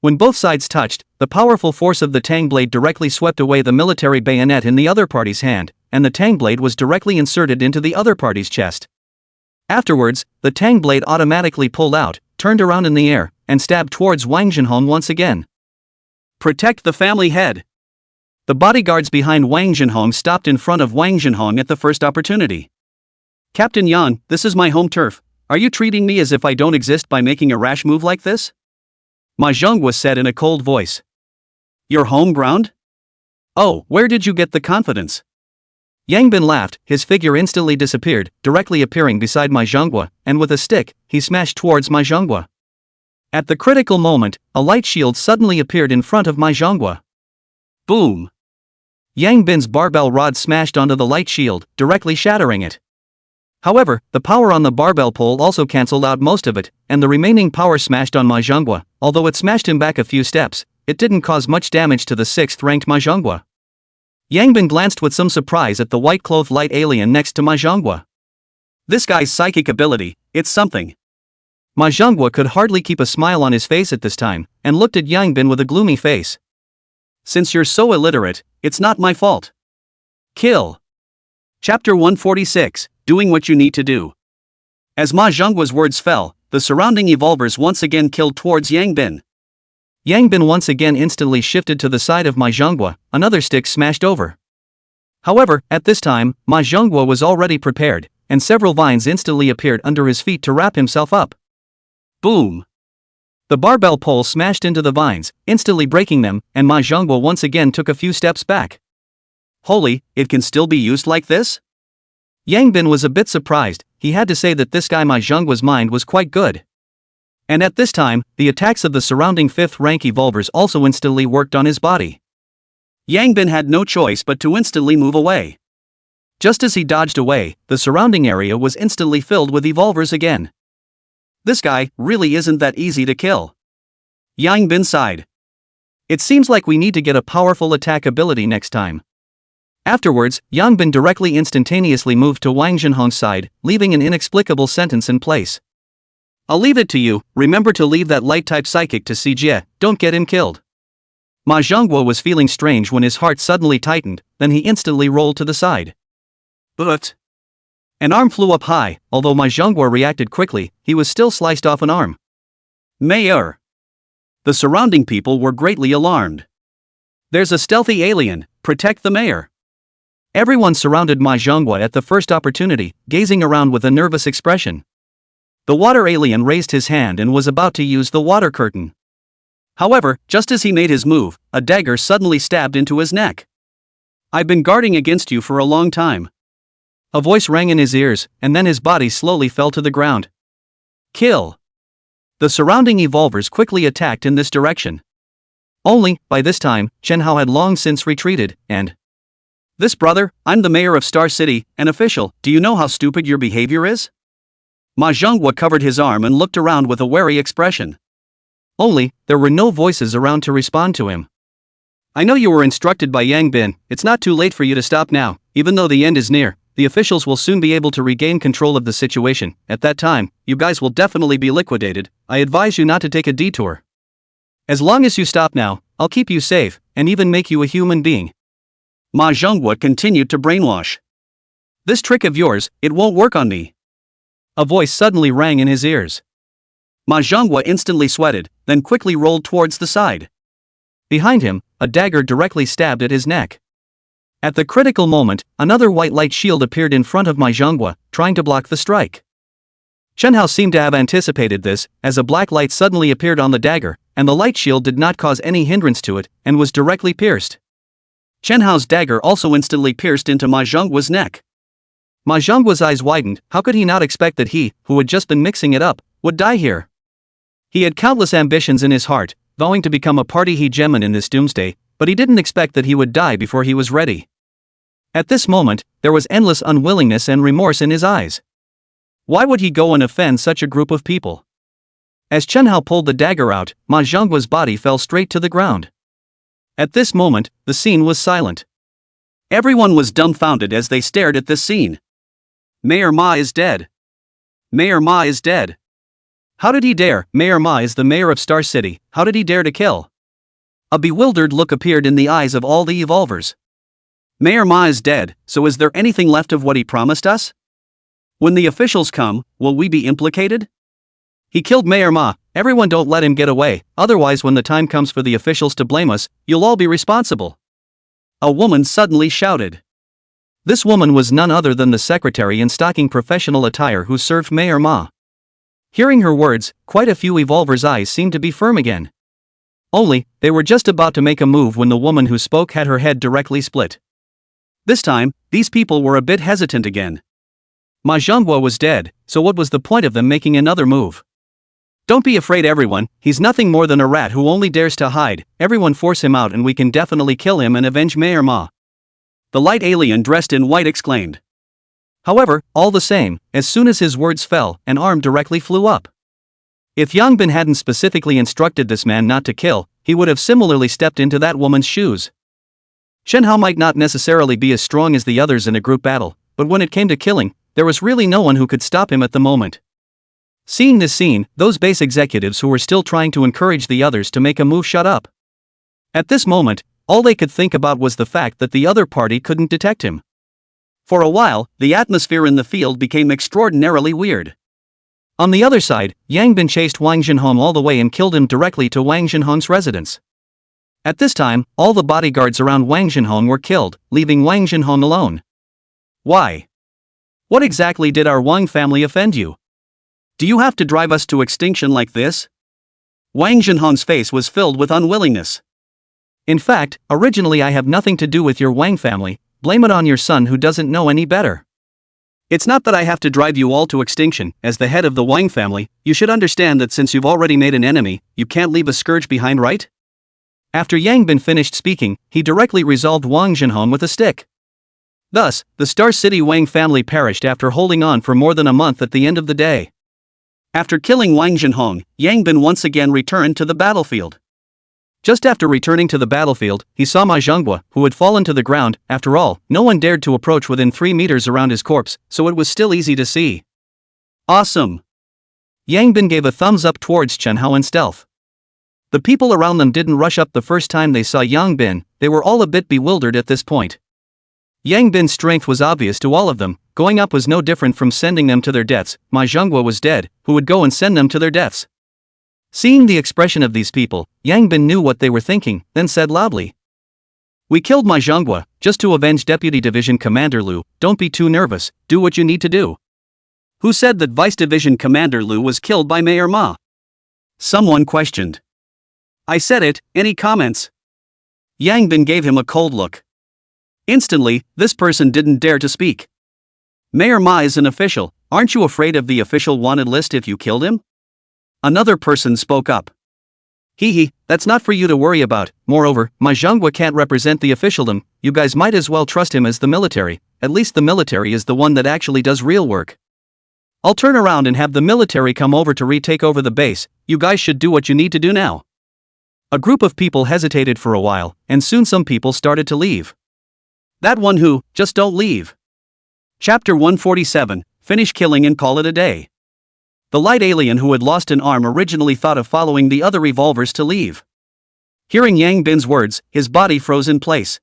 When both sides touched, the powerful force of the tang blade directly swept away the military bayonet in the other party's hand, and the tang blade was directly inserted into the other party's chest. Afterwards, the tang blade automatically pulled out, turned around in the air, and stabbed towards Wang Zhenhong once again. Protect the family head. The bodyguards behind Wang Zhenhong stopped in front of Wang Zhenhong at the first opportunity. Captain Yang, this is my home turf. Are you treating me as if I don't exist by making a rash move like this? Ma Manhwa said in a cold voice. Your home ground? Oh, where did you get the confidence? Yang Bin laughed, his figure instantly disappeared, directly appearing beside Ma Manhwa, and with a stick, he smashed towards Ma Manhwa. At the critical moment, a light shield suddenly appeared in front of Ma Manhwa. Boom! Yang Bin's barbell rod smashed onto the light shield, directly shattering it. However, the power on the barbell pole also cancelled out most of it, and the remaining power smashed on Ma Manhwa. Although it smashed him back a few steps, it didn't cause much damage to the 6th-ranked Ma Manhwa. Yang Bin glanced with some surprise at the white-clothed light alien next to Ma Manhwa. This guy's psychic ability, it's something. Ma Manhwa could hardly keep a smile on his face at this time, and looked at Yang Bin with a gloomy face. Since you're so illiterate, it's not my fault. Kill. Chapter 146, Doing What You Need to Do. As Ma Manhwa's words fell, the surrounding evolvers once again killed towards Yang Bin. Yang Bin once again instantly shifted to the side of Ma Manhwa, another stick smashed over. However, at this time, Ma Manhwa was already prepared, and several vines instantly appeared under his feet to wrap himself up. Boom! The barbell pole smashed into the vines, instantly breaking them, and Ma Manhwa once again took a few steps back. Holy, it can still be used like this? Yang Bin was a bit surprised. He had to say that this guy Ma Manhwa's mind was quite good. And at this time, the attacks of the surrounding 5th-rank evolvers also instantly worked on his body. Yang Bin had no choice but to instantly move away. Just as he dodged away, the surrounding area was instantly filled with evolvers again. This guy really isn't that easy to kill. Yang Bin sighed. It seems like we need to get a powerful attack ability next time. Afterwards, Yang Bin directly instantaneously moved to Wang Zhenhong's side, leaving an inexplicable sentence in place. I'll leave it to you, remember to leave that light-type psychic to Sijie, don't get him killed. Ma Manhwa was feeling strange when his heart suddenly tightened, then he instantly rolled to the side. But an arm flew up high. Although Ma Manhwa reacted quickly, he was still sliced off an arm. Mayor! The surrounding people were greatly alarmed. There's a stealthy alien, protect the mayor. Everyone surrounded Ma Manhwa at the first opportunity, gazing around with a nervous expression. The water alien raised his hand and was about to use the water curtain. However, just as he made his move, a dagger suddenly stabbed into his neck. I've been guarding against you for a long time. A voice rang in his ears, and then his body slowly fell to the ground. Kill. The surrounding evolvers quickly attacked in this direction. Only, by this time, Chen Hao had long since retreated, and this brother, I'm the mayor of Star City, an official, do you know how stupid your behavior is? Ma Manhwa covered his arm and looked around with a wary expression. Only, there were no voices around to respond to him. I know you were instructed by Yang Bin, it's not too late for you to stop now, even though the end is near, the officials will soon be able to regain control of the situation, at that time, you guys will definitely be liquidated, I advise you not to take a detour. As long as you stop now, I'll keep you safe, and even make you a human being. Ma Manhwa continued to brainwash. This trick of yours, it won't work on me. A voice suddenly rang in his ears. Ma Manhwa instantly sweated, then quickly rolled towards the side. Behind him, a dagger directly stabbed at his neck. At the critical moment, another white light shield appeared in front of Ma Manhwa, trying to block the strike. Chen Hao seemed to have anticipated this, as a black light suddenly appeared on the dagger, and the light shield did not cause any hindrance to it, and was directly pierced. Chen Hao's dagger also instantly pierced into Ma Manhwa's neck. Ma Manhwa's eyes widened. How could he not expect that he, who had just been mixing it up, would die here? He had countless ambitions in his heart, vowing to become a party hegemon in this doomsday, but he didn't expect that he would die before he was ready. At this moment, there was endless unwillingness and remorse in his eyes. Why would he go and offend such a group of people? As Chen Hao pulled the dagger out, Ma Manhwa's body fell straight to the ground. At this moment, the scene was silent. Everyone was dumbfounded as they stared at this scene. Mayor Ma is dead. Mayor Ma is dead. How did he dare? Mayor Ma is the mayor of Star City. How did he dare to kill? A bewildered look appeared in the eyes of all the evolvers. Mayor Ma is dead, so is there anything left of what he promised us? When the officials come, will we be implicated? He killed Mayor Ma. Everyone don't let him get away, otherwise when the time comes for the officials to blame us, you'll all be responsible. A woman suddenly shouted. This woman was none other than the secretary in stocking professional attire who served Mayor Ma. Hearing her words, quite a few evolvers' eyes seemed to be firm again. Only, they were just about to make a move when the woman who spoke had her head directly split. This time, these people were a bit hesitant again. Manhwa was dead, so what was the point of them making another move? Don't be afraid everyone, he's nothing more than a rat who only dares to hide, everyone force him out and we can definitely kill him and avenge Mayor Ma. The light alien dressed in white exclaimed. However, all the same, as soon as his words fell, an arm directly flew up. If Yangbin hadn't specifically instructed this man not to kill, he would have similarly stepped into that woman's shoes. Shenhao might not necessarily be as strong as the others in a group battle, but when it came to killing, there was really no one who could stop him at the moment. Seeing this scene, those base executives who were still trying to encourage the others to make a move shut up. At this moment, all they could think about was the fact that the other party couldn't detect him. For a while, the atmosphere in the field became extraordinarily weird. On the other side, Yangbin chased Wang Zhenhong all the way and killed him directly to Wang Zhenhong's residence. At this time, all the bodyguards around Wang Zhenhong were killed, leaving Wang Zhenhong alone. Why? What exactly did our Wang family offend you? Do you have to drive us to extinction like this? Wang Zhenhong's face was filled with unwillingness. In fact, originally I have nothing to do with your Wang family, blame it on your son who doesn't know any better. It's not that I have to drive you all to extinction, as the head of the Wang family, you should understand that since you've already made an enemy, you can't leave a scourge behind, right? After Yangbin finished speaking, he directly resolved Wang Zhenhong with a stick. Thus, the Star City Wang family perished after holding on for more than a month at the end of the day. After killing Wang Zhenhong, Yangbin once again returned to the battlefield. Just after returning to the battlefield, he saw Manhwa, who had fallen to the ground. After all, no one dared to approach within 3 meters around his corpse, so it was still easy to see. Awesome! Yangbin gave a thumbs up towards Chenhao in stealth. The people around them didn't rush up the first time they saw Yangbin, they were all a bit bewildered at this point. Yangbin's strength was obvious to all of them, going up was no different from sending them to their deaths. Manhwa was dead, who would go and send them to their deaths? Seeing the expression of these people, Yangbin knew what they were thinking, then said loudly. We killed Manhwa, just to avenge Deputy Division Commander Lu, don't be too nervous, do what you need to do. Who said that Vice Division Commander Lu was killed by Mayor Ma? Someone questioned. I said it, any comments? Yangbin gave him a cold look. Instantly, this person didn't dare to speak. Mayor Ma is an official, aren't you afraid of the official wanted list if you killed him? Another person spoke up. Hee, that's not for you to worry about, moreover, Manhwa can't represent the officialdom, you guys might as well trust him as the military, at least the military is the one that actually does real work. I'll turn around and have the military come over to retake over the base, you guys should do what you need to do now. A group of people hesitated for a while, and soon some people started to leave. That one who, just don't leave. Chapter 147, finish killing and call it a day. The light alien who had lost an arm originally thought of following the other revolvers to leave. Hearing Yangbin's words, his body froze in place.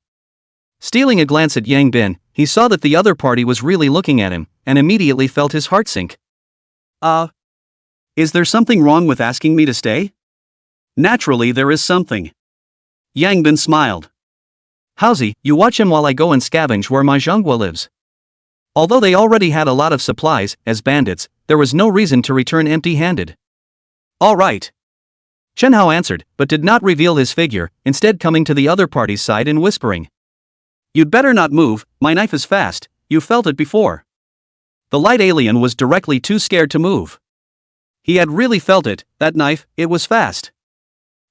Stealing a glance at Yangbin, he saw that the other party was really looking at him, and immediately felt his heart sink. Is there something wrong with asking me to stay? Naturally there is something. Yangbin smiled. Howsy, you watch him while I go and scavenge where Manhwa lives. Although they already had a lot of supplies, as bandits, there was no reason to return empty-handed. All right. Chenhao answered, but did not reveal his figure, instead coming to the other party's side and whispering. You'd better not move, my knife is fast, you felt it before. The light alien was directly too scared to move. He had really felt it, that knife, it was fast.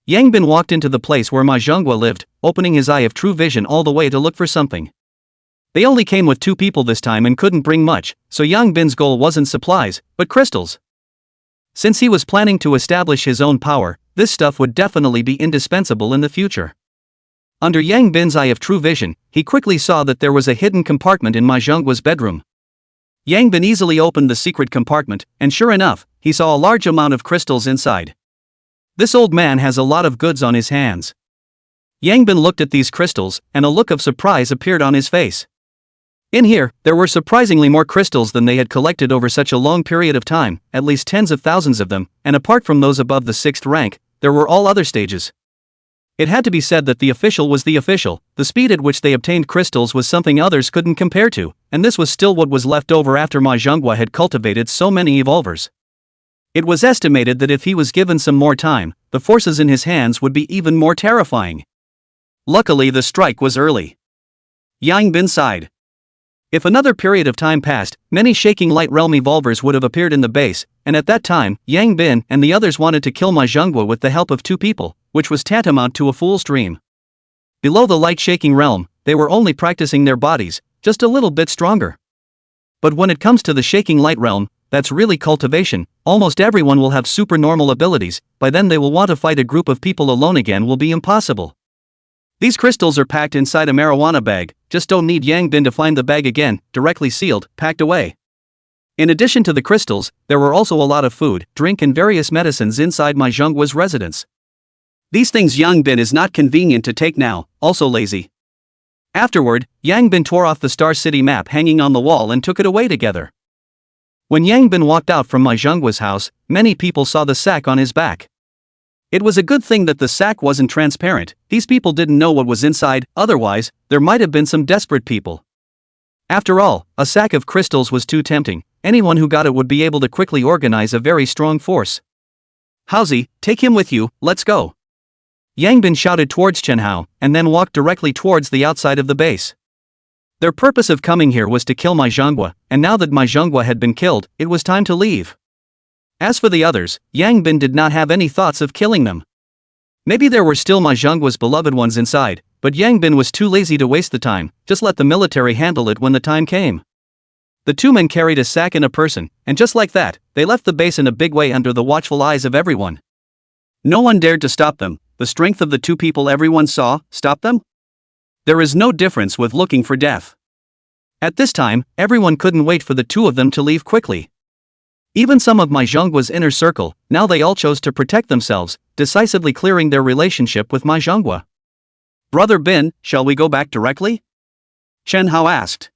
Yangbin walked into the place where Manhwa lived, opening his eye of true vision all the way to look for something. They only came with 2 people this time and couldn't bring much, so Yangbin's goal wasn't supplies, but crystals. Since he was planning to establish his own power, this stuff would definitely be indispensable in the future. Under Yangbin's eye of true vision, he quickly saw that there was a hidden compartment in Manhwa's bedroom. Yang Bin easily opened the secret compartment, and sure enough, he saw a large amount of crystals inside. This old man has a lot of goods on his hands. Yang Bin looked at these crystals, and a look of surprise appeared on his face. In here, there were surprisingly more crystals than they had collected over such a long period of time, at least tens of thousands of them, and apart from those above the 6th rank, there were all other stages. It had to be said that the official was the official. The speed at which they obtained crystals was something others couldn't compare to, and this was still what was left over after Manhwa had cultivated so many evolvers. It was estimated that if he was given some more time, the forces in his hands would be even more terrifying. Luckily, the strike was early. Yang Bin sighed. If another period of time passed, many shaking light realm evolvers would have appeared in the base, and at that time, Yang Bin and the others wanted to kill Manhwa with the help of 2 people, which was tantamount to a fool's dream. Below the light shaking realm, they were only practicing their bodies, just a little bit stronger. But when it comes to the shaking light realm, that's really cultivation. Almost everyone will have supernormal abilities. By then they will want to fight a group of people alone again will be impossible. These crystals are packed inside a marijuana bag, just don't need Yang Bin to find the bag again, directly sealed, packed away. In addition to the crystals, there were also a lot of food, drink and various medicines inside Manhwa's residence. These things Yang Bin is not convenient to take now, also lazy. Afterward, Yang Bin tore off the Star City map hanging on the wall and took it away together. When Yang Bin walked out from Manhwa's house, many people saw the sack on his back. It was a good thing that the sack wasn't transparent. These people didn't know what was inside, otherwise, there might have been some desperate people. After all, a sack of crystals was too tempting. Anyone who got it would be able to quickly organize a very strong force. Haozi, take him with you, let's go. Yang Bin shouted towards Chen Hao, and then walked directly towards the outside of the base. Their purpose of coming here was to kill Manhwa, and now that Manhwa had been killed, it was time to leave. As for the others, Yang Bin did not have any thoughts of killing them. Maybe there were still Manhwa's beloved ones inside, but Yang Bin was too lazy to waste the time, just let the military handle it when the time came. The 2 men carried a sack and a person, and just like that, they left the base in a big way under the watchful eyes of everyone. No one dared to stop them. The strength of the 2 people everyone saw, stop them? There is no difference with looking for death. At this time, everyone couldn't wait for the 2 of them to leave quickly. Even some of Manhwa's inner circle, now they all chose to protect themselves, decisively clearing their relationship with Manhwa. Brother Bin, shall we go back directly? Chen Hao asked.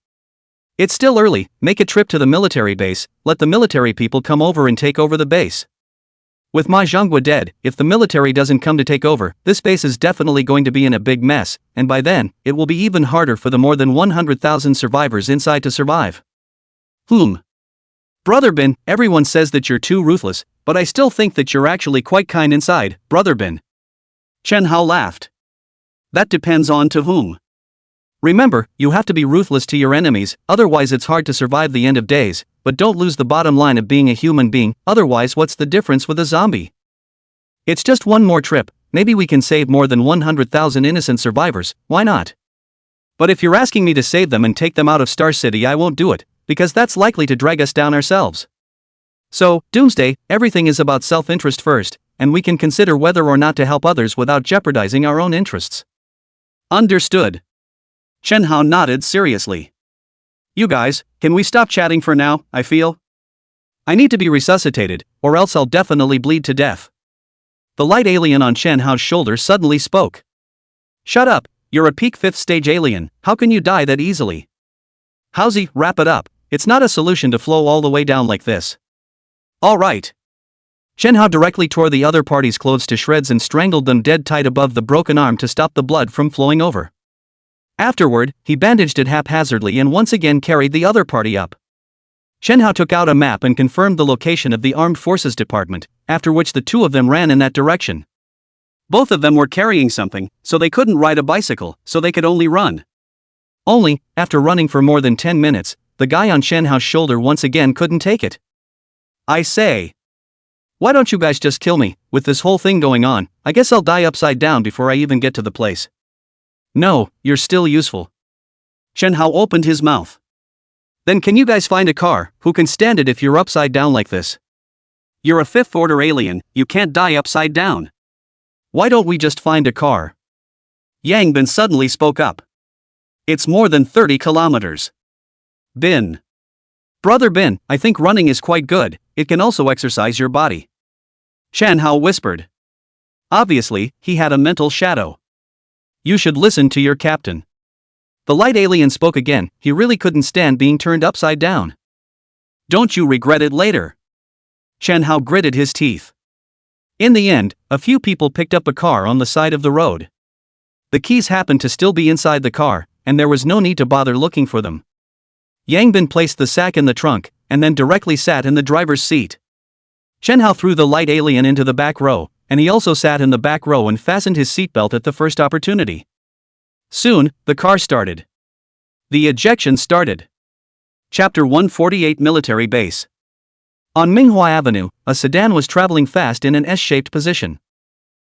It's still early, make a trip to the military base, let the military people come over and take over the base. With Manhwa dead, if the military doesn't come to take over, this base is definitely going to be in a big mess, and by then, it will be even harder for the more than 100,000 survivors inside to survive. Brother Bin, everyone says that you're too ruthless, but I still think that you're actually quite kind inside, Brother Bin. Chen Hao laughed. That depends on to whom. Remember, you have to be ruthless to your enemies, otherwise it's hard to survive the end of days, but don't lose the bottom line of being a human being, otherwise what's the difference with a zombie? It's just one more trip, maybe we can save more than 100,000 innocent survivors, why not? But if you're asking me to save them and take them out of Star City, I won't do it, because that's likely to drag us down ourselves. So, Doomsday, everything is about self-interest first, and we can consider whether or not to help others without jeopardizing our own interests. Understood. Chen Hao nodded seriously. You guys, can we stop chatting for now, I feel? I need to be resuscitated, or else I'll definitely bleed to death. The light alien on Chen Hao's shoulder suddenly spoke. Shut up, you're a peak 5th stage alien, how can you die that easily? Haozi, wrap it up, it's not a solution to flow all the way down like this. Alright. Chen Hao directly tore the other party's clothes to shreds and strangled them dead tight above the broken arm to stop the blood from flowing over. Afterward, he bandaged it haphazardly and once again carried the other party up. Chen Hao took out a map and confirmed the location of the Armed Forces Department, after which the 2 of them ran in that direction. Both of them were carrying something, so they couldn't ride a bicycle, so they could only run. Only, after running for more than 10 minutes, the guy on Chen Hao's shoulder once again couldn't take it. I say. Why don't you guys just kill me? With this whole thing going on, I guess I'll die upside down before I even get to the place. No, you're still useful. Chen Hao opened his mouth. Then can you guys find a car, who can stand it if you're upside down like this? You're a 5th order alien, you can't die upside down. Why don't we just find a car? Yang Bin suddenly spoke up. It's more than 30 kilometers. Bin. Brother Bin, I think running is quite good, it can also exercise your body. Shan Hao whispered. Obviously, he had a mental shadow. You should listen to your captain. The light alien spoke again, he really couldn't stand being turned upside down. Don't you regret it later? Shan Hao gritted his teeth. In the end, a few people picked up a car on the side of the road. The keys happened to still be inside the car, and there was no need to bother looking for them. Yang Bin placed the sack in the trunk, and then directly sat in the driver's seat. Shen Hao threw the light alien into the back row, and he also sat in the back row and fastened his seatbelt at the first opportunity. Soon, the car started. The ejection started. Chapter 148 Military Base. On Manhwa Avenue, a sedan was traveling fast in an S-shaped position.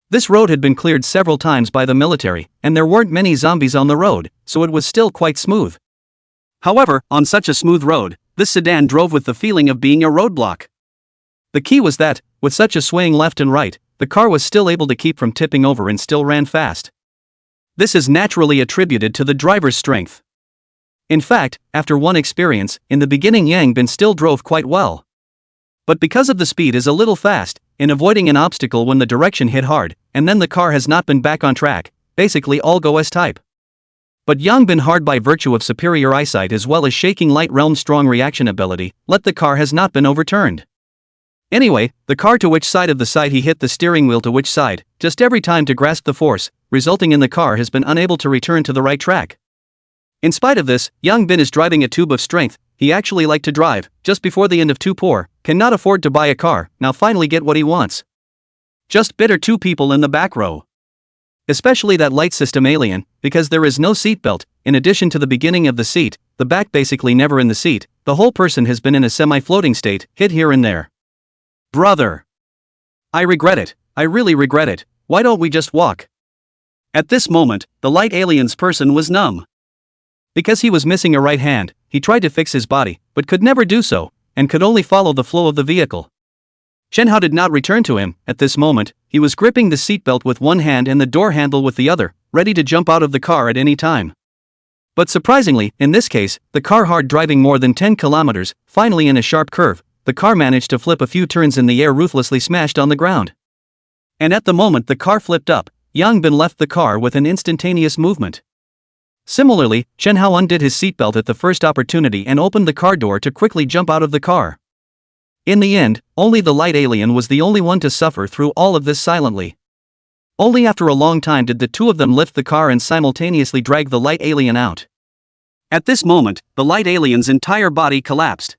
This road had been cleared several times by the military, and there weren't many zombies on the road, so it was still quite smooth. However, on such a smooth road, this sedan drove with the feeling of being a roadblock. The key was that, with such a swaying left and right, the car was still able to keep from tipping over and still ran fast. This is naturally attributed to the driver's strength. In fact, after one experience, in the beginning Yang Bin still drove quite well. But because of the speed is a little fast, in avoiding an obstacle when the direction hit hard, and then the car has not been back on track, basically all go S-type. But Yang Bin hard by virtue of superior eyesight as well as shaking light realm strong reaction ability, let the car has not been overturned. Anyway, the car to which side of the side he hit the steering wheel to which side, just every time to grasp the force, resulting in the car has been unable to return to the right track. In spite of this, Yang Bin is driving a tube of strength, he actually liked to drive, just before the end of too poor, cannot afford to buy a car, now finally get what he wants. Just bitter two people in the back row. Especially that light system alien, because there is no seatbelt, in addition to the beginning of the seat, the back basically never in the seat, the whole person has been in a semi-floating state, hit here and there. Brother. I regret it, I really regret it, why don't we just walk? At this moment, the light alien's person was numb. Because he was missing a right hand, he tried to fix his body, but could never do so, and could only follow the flow of the vehicle. Shen Hao did not return to him. At this moment, he was gripping the seatbelt with one hand and the door handle with the other, ready to jump out of the car at any time. But surprisingly, in this case, the car hard driving more than 10 kilometers, finally in a sharp curve, the car managed to flip a few turns in the air, ruthlessly smashed on the ground. And at the moment the car flipped up, Yang Bin left the car with an instantaneous movement. Similarly, Shen Hao undid his seatbelt at the first opportunity and opened the car door to quickly jump out of the car. In the end, only the light alien was the only one to suffer through all of this silently. Only after a long time did the two of them lift the car and simultaneously drag the light alien out. At this moment, the light alien's entire body collapsed.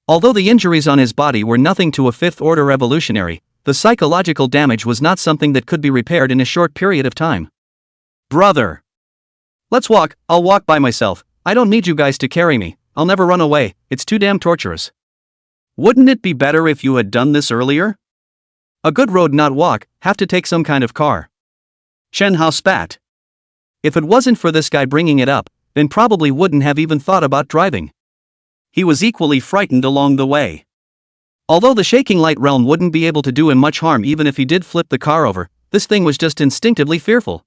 Although the injuries on his body were nothing to a fifth-order evolutionary, the psychological damage was not something that could be repaired in a short period of time. Brother. Let's walk, I'll walk by myself, I don't need you guys to carry me, I'll never run away, it's too damn torturous. Wouldn't it be better if you had done this earlier? A good road not walk, have to take some kind of car. Shen Hao spat. If it wasn't for this guy bringing it up, then probably wouldn't have even thought about driving. He was equally frightened along the way. Although the shaking light realm wouldn't be able to do him much harm even if he did flip the car over, this thing was just instinctively fearful.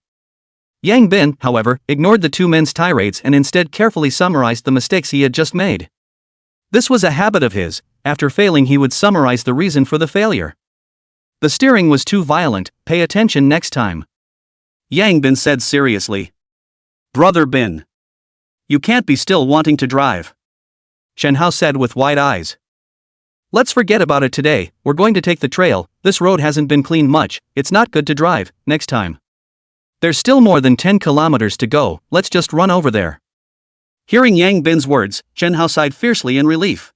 Yang Bin, however, ignored the two men's tirades and instead carefully summarized the mistakes he had just made. This was a habit of his. After failing he would summarize the reason for the failure. The steering was too violent, pay attention next time. Yang Bin said seriously. Brother Bin. You can't be still wanting to drive. Shen Hao said with wide eyes. Let's forget about it today, we're going to take the trail, this road hasn't been cleaned much, it's not good to drive, next time. There's still more than 10 kilometers to go, let's just run over there. Hearing Yang Bin's words, Shen Hao sighed fiercely in relief.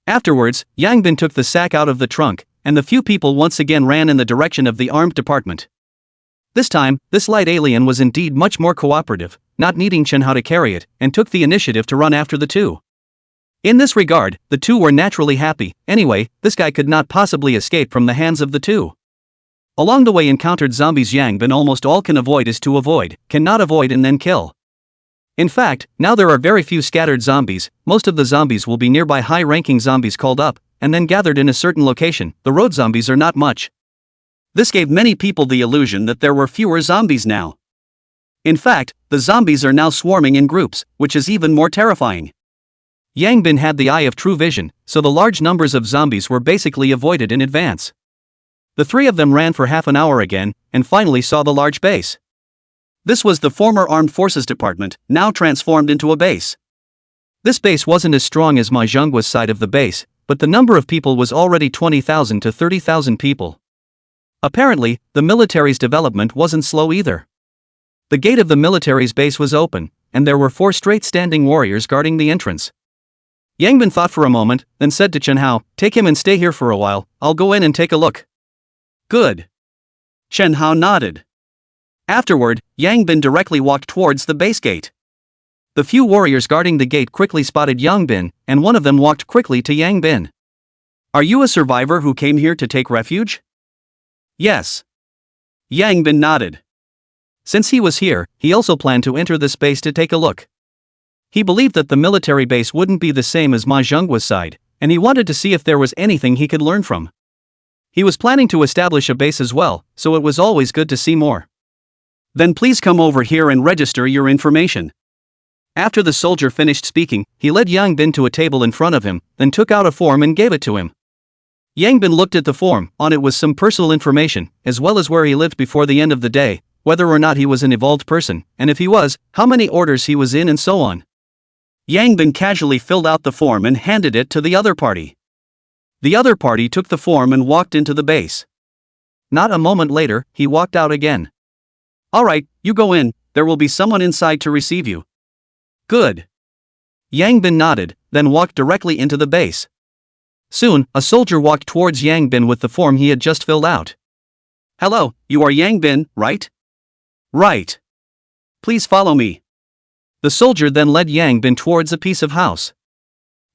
Afterwards, Yang Bin took the sack out of the trunk, and the few people once again ran in the direction of the armed department. This time, this light alien was indeed much more cooperative, not needing Shen Hao to carry it, and took the initiative to run after the two. In this regard, the two were naturally happy. Anyway, this guy could not possibly escape from the hands of the two. Along the way encountered zombies Yang Bin almost all can avoid is to avoid, cannot avoid and then kill. In fact, now there are very few scattered zombies, most of the zombies will be nearby high-ranking zombies called up, and then gathered in a certain location, the road zombies are not much. This gave many people the illusion that there were fewer zombies now. In fact, the zombies are now swarming in groups, which is even more terrifying. Yang Bin had the eye of true vision, so the large numbers of zombies were basically avoided in advance. The three of them ran for half an hour again, and finally saw the large base. This was the former Armed Forces Department, now transformed into a base. This base wasn't as strong as Mahjongwa's side of the base, but the number of people was already 20,000 to 30,000 people. Apparently, the military's development wasn't slow either. The gate of the military's base was open, and there were 4 straight standing warriors guarding the entrance. Yang Bin thought for a moment, then said to Chen Hao, "Take him and stay here for a while, I'll go in and take a look." "Good." Chen Hao nodded. Afterward, Yang Bin directly walked towards the base gate. The few warriors guarding the gate quickly spotted Yang Bin, and one of them walked quickly to Yang Bin. "Are you a survivor who came here to take refuge?" "Yes." Yang Bin nodded. Since he was here, he also planned to enter the space to take a look. He believed that the military base wouldn't be the same as Mahjongwa's side, and he wanted to see if there was anything he could learn from. He was planning to establish a base as well, so it was always good to see more. "Then please come over here and register your information." After the soldier finished speaking, he led Yang Bin to a table in front of him, then took out a form and gave it to him. Yang Bin looked at the form. On it was some personal information, as well as where he lived before the end of the day, whether or not he was an evolved person, and if he was, how many orders he was in and so on. Yang Bin casually filled out the form and handed it to the other party. The other party took the form and walked into the base. Not a moment later, he walked out again. "Alright, you go in, there will be someone inside to receive you." "Good." Yang Bin nodded, then walked directly into the base. Soon, a soldier walked towards Yang Bin with the form he had just filled out. "Hello, you are Yang Bin, right?" "Right. Please follow me." The soldier then led Yang Bin towards a piece of house.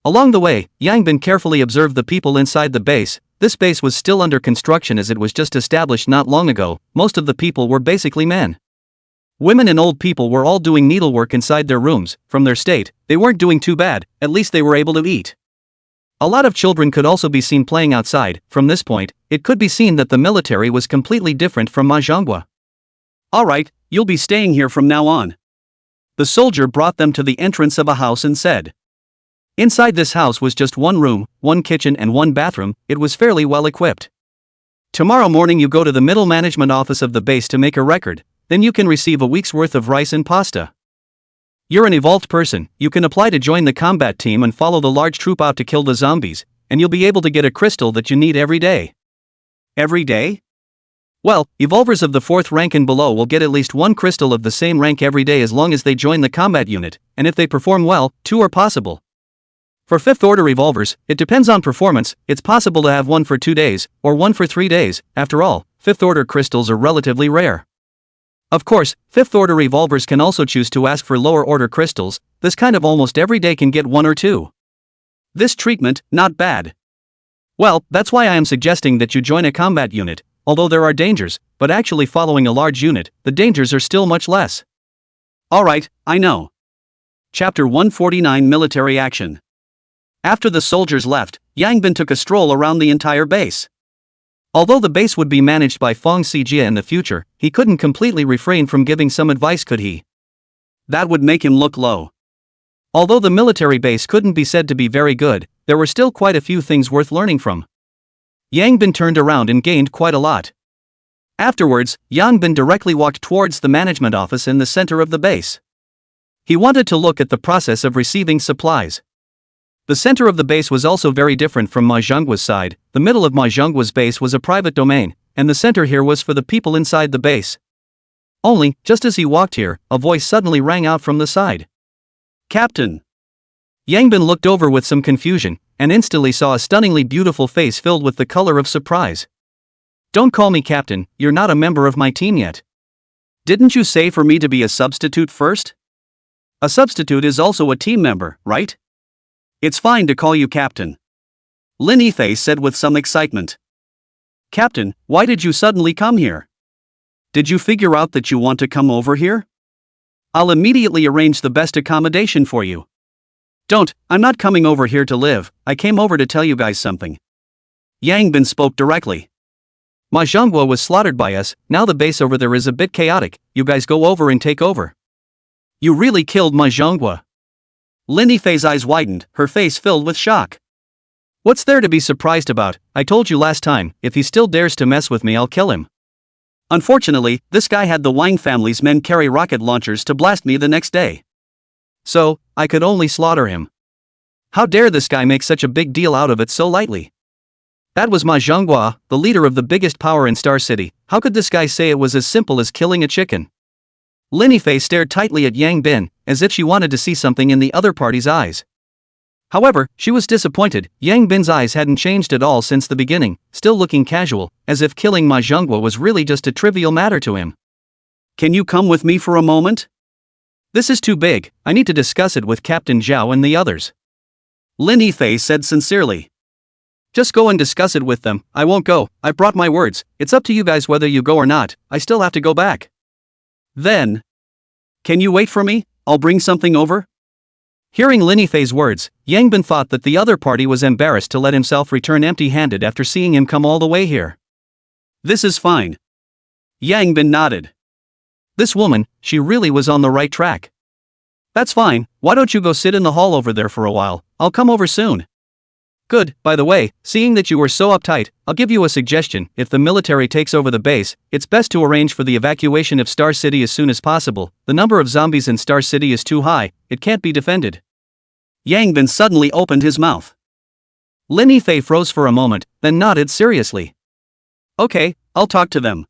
Along the way, Yang Bin carefully observed the people inside the base. This base was still under construction as it was just established not long ago. Most of the people were basically men. Women and old people were all doing needlework inside their rooms. From their state, they weren't doing too bad, at least they were able to eat. A lot of children could also be seen playing outside. From this point, it could be seen that the military was completely different from Mahjongwa. "Alright, you'll be staying here from now on." The soldier brought them to the entrance of a house and said. Inside this house was just one room, one kitchen and one bathroom. It was fairly well equipped. "Tomorrow morning you go to the middle management office of the base to make a record, then you can receive a week's worth of rice and pasta. You're an evolved person, you can apply to join the combat team and follow the large troop out to kill the zombies, and you'll be able to get a crystal that you need every day." "Every day?" "Well, evolvers of the 4th rank and below will get at least 1 crystal of the same rank every day as long as they join the combat unit, and if they perform well, 2 are possible. For 5th order evolvers, it depends on performance. It's possible to have 1 for 2 days, or 1 for 3 days. After all, 5th order crystals are relatively rare. Of course, 5th order evolvers can also choose to ask for lower order crystals. This kind of almost every day can get 1 or 2. This treatment, not bad. Well, that's why I am suggesting that you join a combat unit. Although there are dangers, but actually following a large unit, the dangers are still much less." "Alright, I know." Chapter 149 Military Action. After the soldiers left, Yang Bin took a stroll around the entire base. Although the base would be managed by Fong Sijia in the future, he couldn't completely refrain from giving some advice, could he? That would make him look low. Although the military base couldn't be said to be very good, there were still quite a few things worth learning from. Yang Bin turned around and gained quite a lot. Afterwards, Yang Bin directly walked towards the management office in the center of the base. He wanted to look at the process of receiving supplies. The center of the base was also very different from Mahjongwa's side. The middle of Mahjongwa's base was a private domain, and the center here was for the people inside the base. Only, just as he walked here, a voice suddenly rang out from the side. "Captain!" Yang Bin looked over with some confusion, and instantly saw a stunningly beautiful face filled with the color of surprise. "Don't call me captain, you're not a member of my team yet. Didn't you say for me to be a substitute first? A substitute is also a team member, right? It's fine to call you captain." Lin Yifei said with some excitement. "Captain, why did you suddenly come here? Did you figure out that you want to come over here? I'll immediately arrange the best accommodation for you." "Don't, I'm not coming over here to live, I came over to tell you guys something." Yang Bin spoke directly. "Mahjongwa was slaughtered by us, now the base over there is a bit chaotic, you guys go over and take over." "You really killed Mahjongwa?" Lin Yifei's eyes widened, her face filled with shock. What's there to be surprised about? I told you last time, if he still dares to mess with me I'll kill him. Unfortunately, this guy had the Wang family's men carry rocket launchers to blast me the next day. So, I could only slaughter him. How dare this guy make such a big deal out of it so lightly? That was Ma Zhonghua, the leader of the biggest power in Star City. How could this guy say it was as simple as killing a chicken? Lin Yifei stared tightly at Yang Bin, as if she wanted to see something in the other party's eyes. However, she was disappointed. Yang Bin's eyes hadn't changed at all since the beginning, still looking casual, as if killing Ma Zhonghua was really just a trivial matter to him. Can you come with me for a moment? This is too big, I need to discuss it with Captain Zhao and the others. Lin Yifei said sincerely. Just go and discuss it with them. I won't go, I brought my words, it's up to you guys whether you go or not, I still have to go back. Then. Can you wait for me? I'll bring something over. Hearing Lin Yifei's words, Yang Bin thought that the other party was embarrassed to let himself return empty-handed after seeing him come all the way here. This is fine. Yang Bin nodded. This woman, she really was on the right track. That's fine, why don't you go sit in the hall over there for a while, I'll come over soon. Good, by the way, seeing that you were so uptight, I'll give you a suggestion. If the military takes over the base, it's best to arrange for the evacuation of Star City as soon as possible. The number of zombies in Star City is too high, it can't be defended. Yang Bin suddenly opened his mouth. Lin Yifei froze for a moment, then nodded seriously. Okay, I'll talk to them.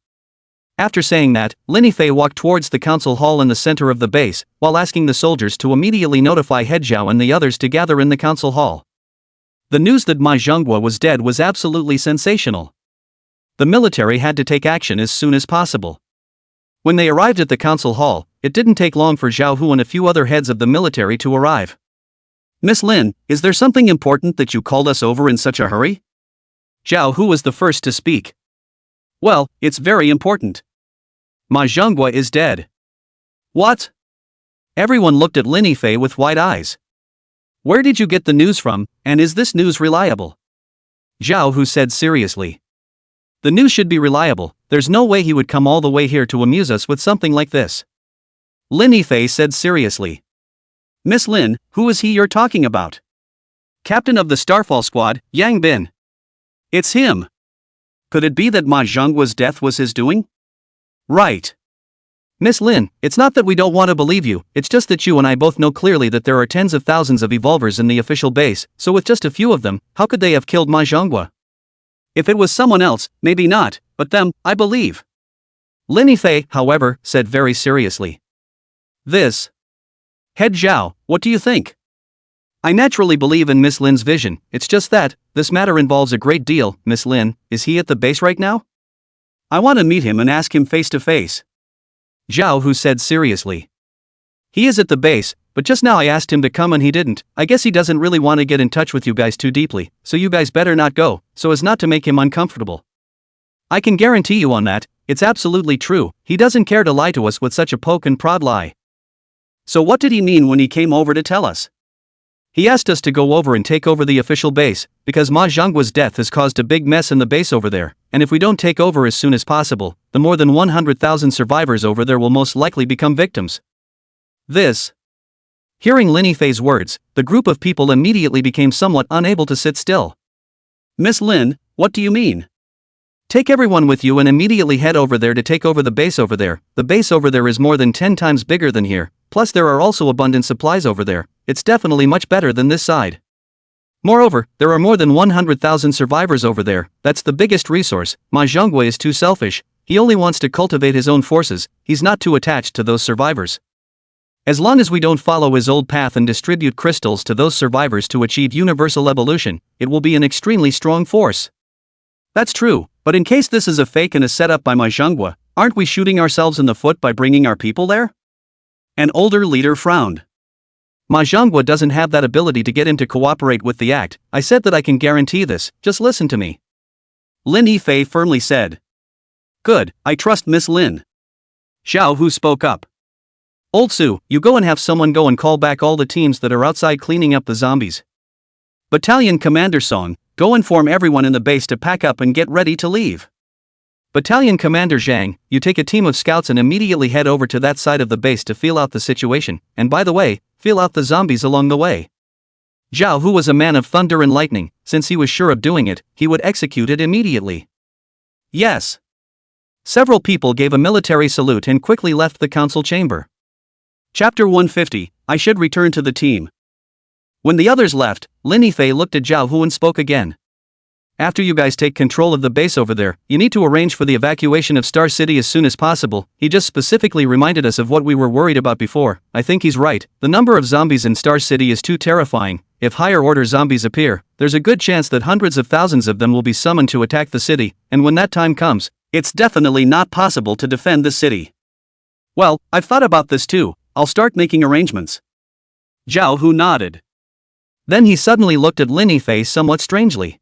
After saying that, Lin Yifei walked towards the council hall in the center of the base, while asking the soldiers to immediately notify Head Zhao and the others to gather in the council hall. The news that Ma Zhonghua was dead was absolutely sensational. The military had to take action as soon as possible. When they arrived at the council hall, it didn't take long for Zhao Hu and a few other heads of the military to arrive. Miss Lin, is there something important that you called us over in such a hurry? Zhao Hu was the first to speak. Well, it's very important. Ma Zhonghua is dead. What? Everyone looked at Lin Yifei with wide eyes. Where did you get the news from, and is this news reliable? Zhao Hu said seriously. The news should be reliable, there's no way he would come all the way here to amuse us with something like this. Lin Yifei said seriously. Miss Lin, who is he you're talking about? Captain of the Starfall Squad, Yang Bin. It's him. Could it be that Ma Zhonghua's death was his doing? Right. Miss Lin, it's not that we don't want to believe you, it's just that you and I both know clearly that there are tens of thousands of evolvers in the official base, so with just a few of them, how could they have killed Ma Zhonghua? If it was someone else, maybe not, but them, I believe. Lin Yifei, however, said very seriously. This. Head Zhao, what do you think? I naturally believe in Miss Lin's vision, it's just that, this matter involves a great deal. Miss Lin, is he at the base right now? I want to meet him and ask him face to face. Zhao Hu said seriously. He is at the base, but just now I asked him to come and he didn't. I guess he doesn't really want to get in touch with you guys too deeply, so you guys better not go, so as not to make him uncomfortable. I can guarantee you on that, it's absolutely true, he doesn't care to lie to us with such a poke and prod lie. So what did he mean when he came over to tell us? He asked us to go over and take over the official base, because Ma Zhonghua's death has caused a big mess in the base over there, and if we don't take over as soon as possible, the more than 100,000 survivors over there will most likely become victims. This. Hearing Lin Yifei's words, the group of people immediately became somewhat unable to sit still. Miss Lin, what do you mean? Take everyone with you and immediately head over there to take over the base over there. The base over there is more than 10 times bigger than here, plus there are also abundant supplies over there, it's definitely much better than this side. Moreover, there are more than 100,000 survivors over there, that's the biggest resource. Ma Zhonghua is too selfish, he only wants to cultivate his own forces, he's not too attached to those survivors. As long as we don't follow his old path and distribute crystals to those survivors to achieve universal evolution, it will be an extremely strong force. That's true, but in case this is a fake and a setup by Ma Zhonghua, aren't we shooting ourselves in the foot by bringing our people there? An older leader frowned. Ma Zhonghua doesn't have that ability to get him to cooperate with the act, I said that I can guarantee this, just listen to me. Lin Yifei firmly said. Good, I trust Miss Lin. Zhao Hu spoke up. Old Su, you go and have someone go and call back all the teams that are outside cleaning up the zombies. Battalion Commander Song, go inform everyone in the base to pack up and get ready to leave. Battalion Commander Zhang, you take a team of scouts and immediately head over to that side of the base to feel out the situation, and by the way, feel out the zombies along the way. Zhao Hu was a man of thunder and lightning, since he was sure of doing it, he would execute it immediately. Yes. Several people gave a military salute and quickly left the council chamber. Chapter 150, I should return to the team. When the others left, Lin Yifei looked at Zhao Hu and spoke again. After you guys take control of the base over there, you need to arrange for the evacuation of Star City as soon as possible. He just specifically reminded us of what we were worried about before. I think he's right. The number of zombies in Star City is too terrifying. If higher order zombies appear, there's a good chance that hundreds of thousands of them will be summoned to attack the city, and when that time comes, it's definitely not possible to defend the city. Well, I've thought about this too. I'll start making arrangements. Zhao Hu nodded. Then he suddenly looked at Lin Yifei somewhat strangely.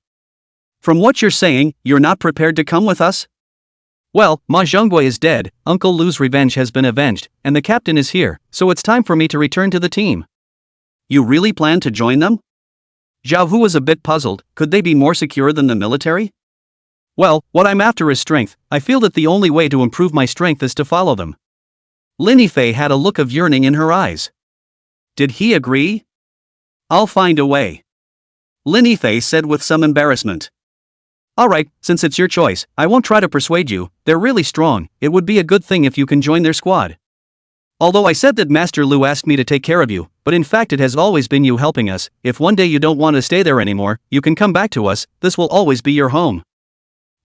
From what you're saying, you're not prepared to come with us? Well, Ma Zhonggui is dead, Uncle Lu's revenge has been avenged, and the captain is here, so it's time for me to return to the team. You really plan to join them? Zhao Hu was a bit puzzled. Could they be more secure than the military? Well, what I'm after is strength. I feel that the only way to improve my strength is to follow them. Lin Yifei had a look of yearning in her eyes. Did he agree? I'll find a way. Lin Yifei said with some embarrassment. Alright, since it's your choice, I won't try to persuade you. They're really strong. It would be a good thing if you can join their squad. Although I said that Master Lu asked me to take care of you, but in fact it has always been you helping us. If one day you don't want to stay there anymore, you can come back to us. This will always be your home.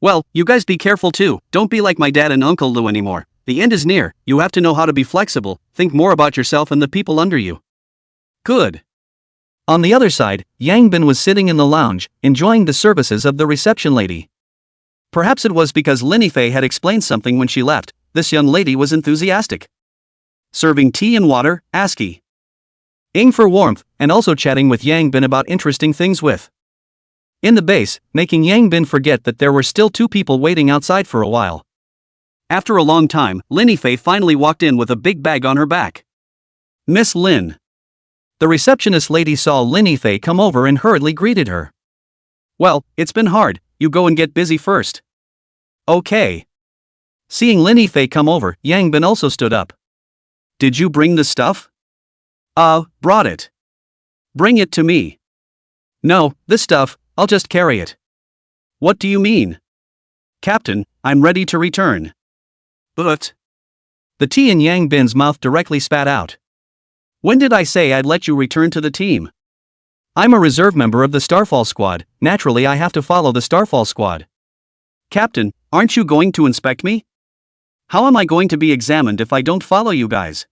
Well, you guys be careful too. Don't be like my dad and Uncle Lu anymore. The end is near. You have to know how to be flexible. Think more about yourself and the people under you. Good. On the other side, Yang Bin was sitting in the lounge, enjoying the services of the reception lady. Perhaps it was because Lin Yifei had explained something when she left. This young lady was enthusiastic. Serving tea and water, ASCII. Ing for warmth, and also chatting with Yang Bin about interesting things with. In the base, making Yang Bin forget that there were still two people waiting outside for a while. After a long time, Lin Yifei finally walked in with a big bag on her back. Miss Lin. The receptionist lady saw Lin Yifei come over and hurriedly greeted her. Well, it's been hard, you go and get busy first. Okay. Seeing Lin Yifei come over, Yang Bin also stood up. Did you bring the stuff? Brought it. Bring it to me. No, this stuff, I'll just carry it. What do you mean? Captain, I'm ready to return. But. The tea in Yang Bin's mouth directly spat out. When did I say I'd let you return to the team? I'm a reserve member of the Starfall Squad, naturally I have to follow the Starfall Squad. Captain, aren't you going to inspect me? How am I going to be examined if I don't follow you guys?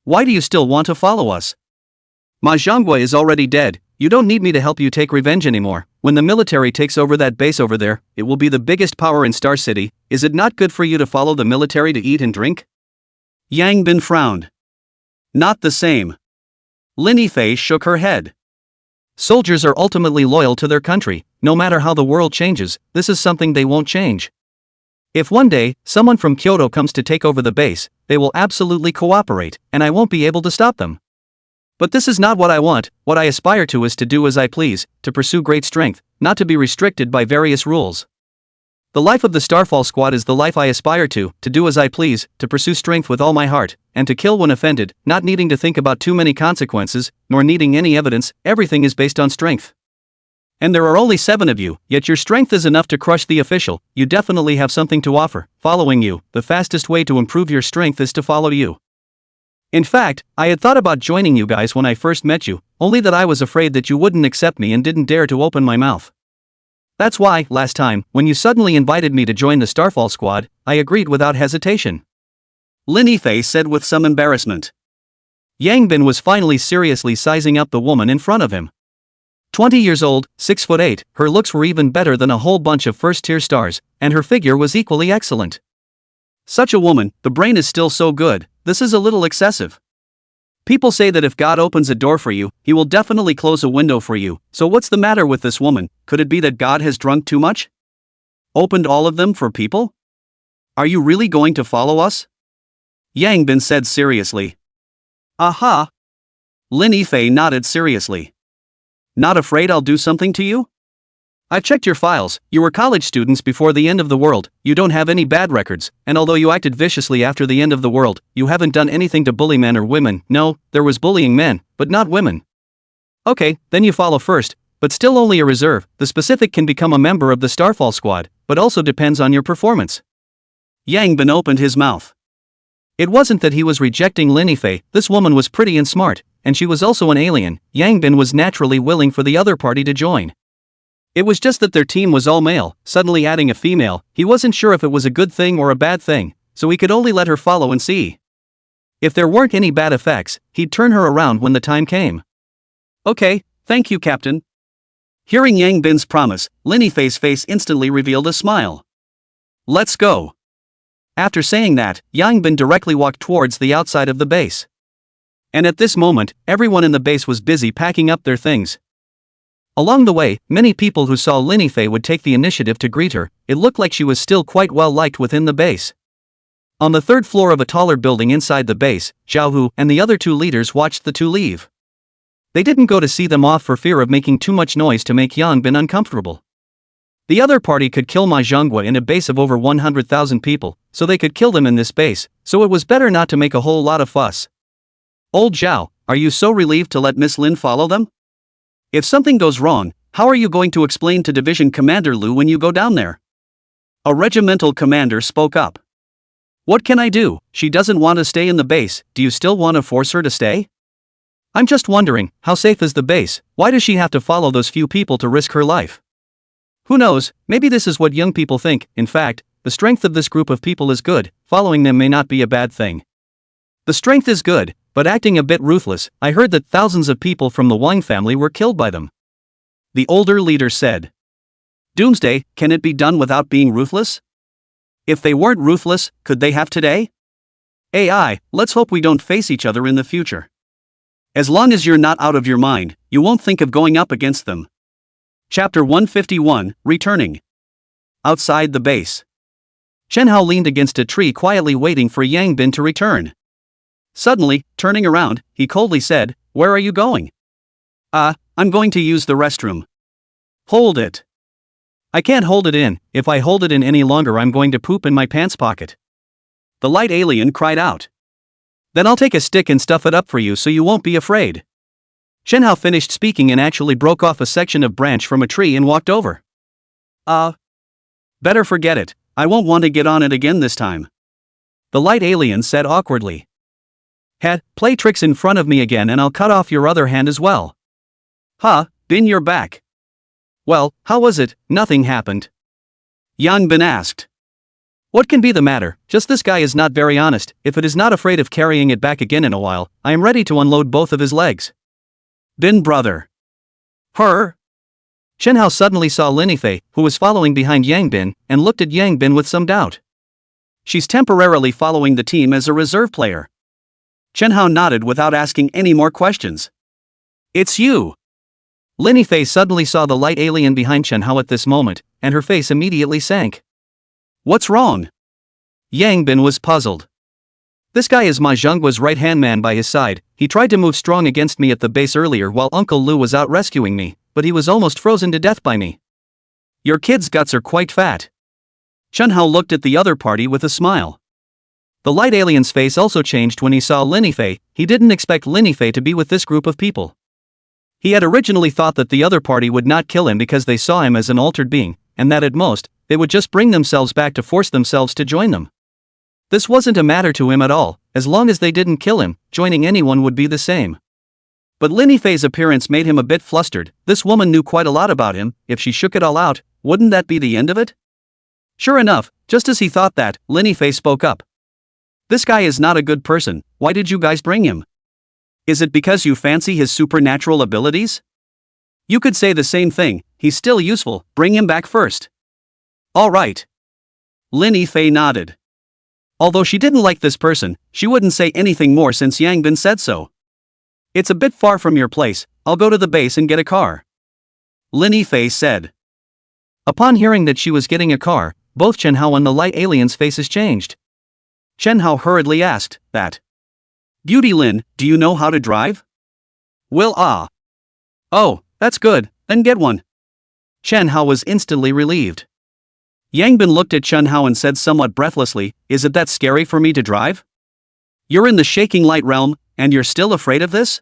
Why do you still want to follow us? Ma Zhonggui is already dead, you don't need me to help you take revenge anymore. When the military takes over that base over there, it will be the biggest power in Star City. Is it not good for you to follow the military to eat and drink? Yang Bin frowned. Not the same. Lin Yifei shook her head. Soldiers are ultimately loyal to their country, no matter how the world changes, this is something they won't change. If one day, someone from Kyoto comes to take over the base, they will absolutely cooperate, and I won't be able to stop them. But this is not what I want. What I aspire to is to do as I please, to pursue great strength, not to be restricted by various rules. The life of the Starfall Squad is the life I aspire to do as I please, to pursue strength with all my heart, and to kill when offended, not needing to think about too many consequences, nor needing any evidence. Everything is based on strength. And there are only 7 of you, yet your strength is enough to crush the official. You definitely have something to offer. Following you, the fastest way to improve your strength is to follow you. In fact, I had thought about joining you guys when I first met you, only that I was afraid that you wouldn't accept me and didn't dare to open my mouth. That's why, last time, when you suddenly invited me to join the Starfall Squad, I agreed without hesitation. Lin Yifei said with some embarrassment. Yang Bin was finally seriously sizing up the woman in front of him. 20 years old, 6'8", her looks were even better than a whole bunch of first-tier stars, and her figure was equally excellent. Such a woman, the brain is still so good, this is a little excessive. People say that if God opens a door for you, he will definitely close a window for you, so what's the matter with this woman? Could it be that God has drunk too much? Opened all of them for people? Are you really going to follow us? Yang Bin said seriously. Aha! Lin Yifei nodded seriously. Not afraid I'll do something to you? I've checked your files, you were college students before the end of the world, you don't have any bad records, and although you acted viciously after the end of the world, you haven't done anything to bully men or women. No, there was bullying men, but not women. Okay, then you follow first, but still only a reserve. The specific can become a member of the Starfall squad, but also depends on your performance. Yang Bin opened his mouth. It wasn't that he was rejecting Lin Fei, this woman was pretty and smart, and she was also an alien. Yang Bin was naturally willing for the other party to join. It was just that their team was all male, suddenly adding a female, he wasn't sure if it was a good thing or a bad thing, so he could only let her follow and see. If there weren't any bad effects, he'd turn her around when the time came. Okay, thank you, Captain. Hearing Yang Bin's promise, Lin Fei's face instantly revealed a smile. Let's go. After saying that, Yang Bin directly walked towards the outside of the base. And at this moment, everyone in the base was busy packing up their things. Along the way, many people who saw Lin Fei would take the initiative to greet her. It looked like she was still quite well liked within the base. On the third floor of a taller building inside the base, Zhao Hu and the other two leaders watched the two leave. They didn't go to see them off for fear of making too much noise to make Yang Bin uncomfortable. The other party could kill Ma Zhonghua in a base of over 100,000 people, so they could kill them in this base, so it was better not to make a whole lot of fuss. Old Zhao, are you so relieved to let Miss Lin follow them? If something goes wrong, how are you going to explain to Division Commander Lu when you go down there? A regimental commander spoke up. What can I do? She doesn't want to stay in the base, do you still want to force her to stay? I'm just wondering, how safe is the base? Why does she have to follow those few people to risk her life? Who knows, maybe this is what young people think. In fact, the strength of this group of people is good, following them may not be a bad thing. The strength is good, but acting a bit ruthless. I heard that thousands of people from the Wang family were killed by them. The older leader said. Doomsday, can it be done without being ruthless? If they weren't ruthless, could they have today? AI, let's hope we don't face each other in the future. As long as you're not out of your mind, you won't think of going up against them. Chapter 151, Returning. Outside the base. Chen Hao leaned against a tree quietly waiting for Yang Bin to return. Suddenly, turning around, he coldly said, Where are you going? I'm going to use the restroom. Hold it. I can't hold it in. If I hold it in any longer I'm going to poop in my pants pocket. The light alien cried out. Then I'll take a stick and stuff it up for you so you won't be afraid. Chen Hao finished speaking and actually broke off a section of branch from a tree and walked over. Better forget it, I won't want to get on it again this time. The light alien said awkwardly. Play tricks in front of me again and I'll cut off your other hand as well. Bin, you're back. Well, how was it? Nothing happened. Yang Bin asked. What can be the matter? Just this guy is not very honest. If it is not afraid of carrying it back again in a while, I am ready to unload both of his legs. Bin brother. Her? Chen Hao suddenly saw Lin Fei, who was following behind Yang Bin, and looked at Yang Bin with some doubt. She's temporarily following the team as a reserve player. Chen Hao nodded without asking any more questions. It's you. Lin Fei suddenly saw the light alien behind Chen Hao at this moment, and her face immediately sank. What's wrong? Yang Bin was puzzled. This guy is Ma Zhonghua's right-hand man by his side. He tried to move strong against me at the base earlier while Uncle Lu was out rescuing me, but he was almost frozen to death by me. Your kid's guts are quite fat. Chen Hao looked at the other party with a smile. The light alien's face also changed when he saw Lin Fei. He didn't expect Lin Fei to be with this group of people. He had originally thought that the other party would not kill him because they saw him as an altered being, and that at most, they would just bring themselves back to force themselves to join them. This wasn't a matter to him at all. As long as they didn't kill him, joining anyone would be the same. But Lin Fei's appearance made him a bit flustered. This woman knew quite a lot about him. If she shook it all out, wouldn't that be the end of it? Sure enough, just as he thought that, Lin Fei spoke up. This guy is not a good person. Why did you guys bring him? Is it because you fancy his supernatural abilities? You could say the same thing. He's still useful. Bring him back first. All right. Lin Fei nodded. Although she didn't like this person, she wouldn't say anything more since Yang Bin said so. It's a bit far from your place. I'll go to the base and get a car. Lin Fei said. Upon hearing that she was getting a car, both Chen Hao and the light alien's faces changed. Chen Hao hurriedly asked, that. Beauty Lin, do you know how to drive? Will Oh, that's good, then get one. Chen Hao was instantly relieved. Yang Bin looked at Chen Hao and said somewhat breathlessly, "Is it that scary for me to drive? You're in the shaking light realm, and you're still afraid of this?"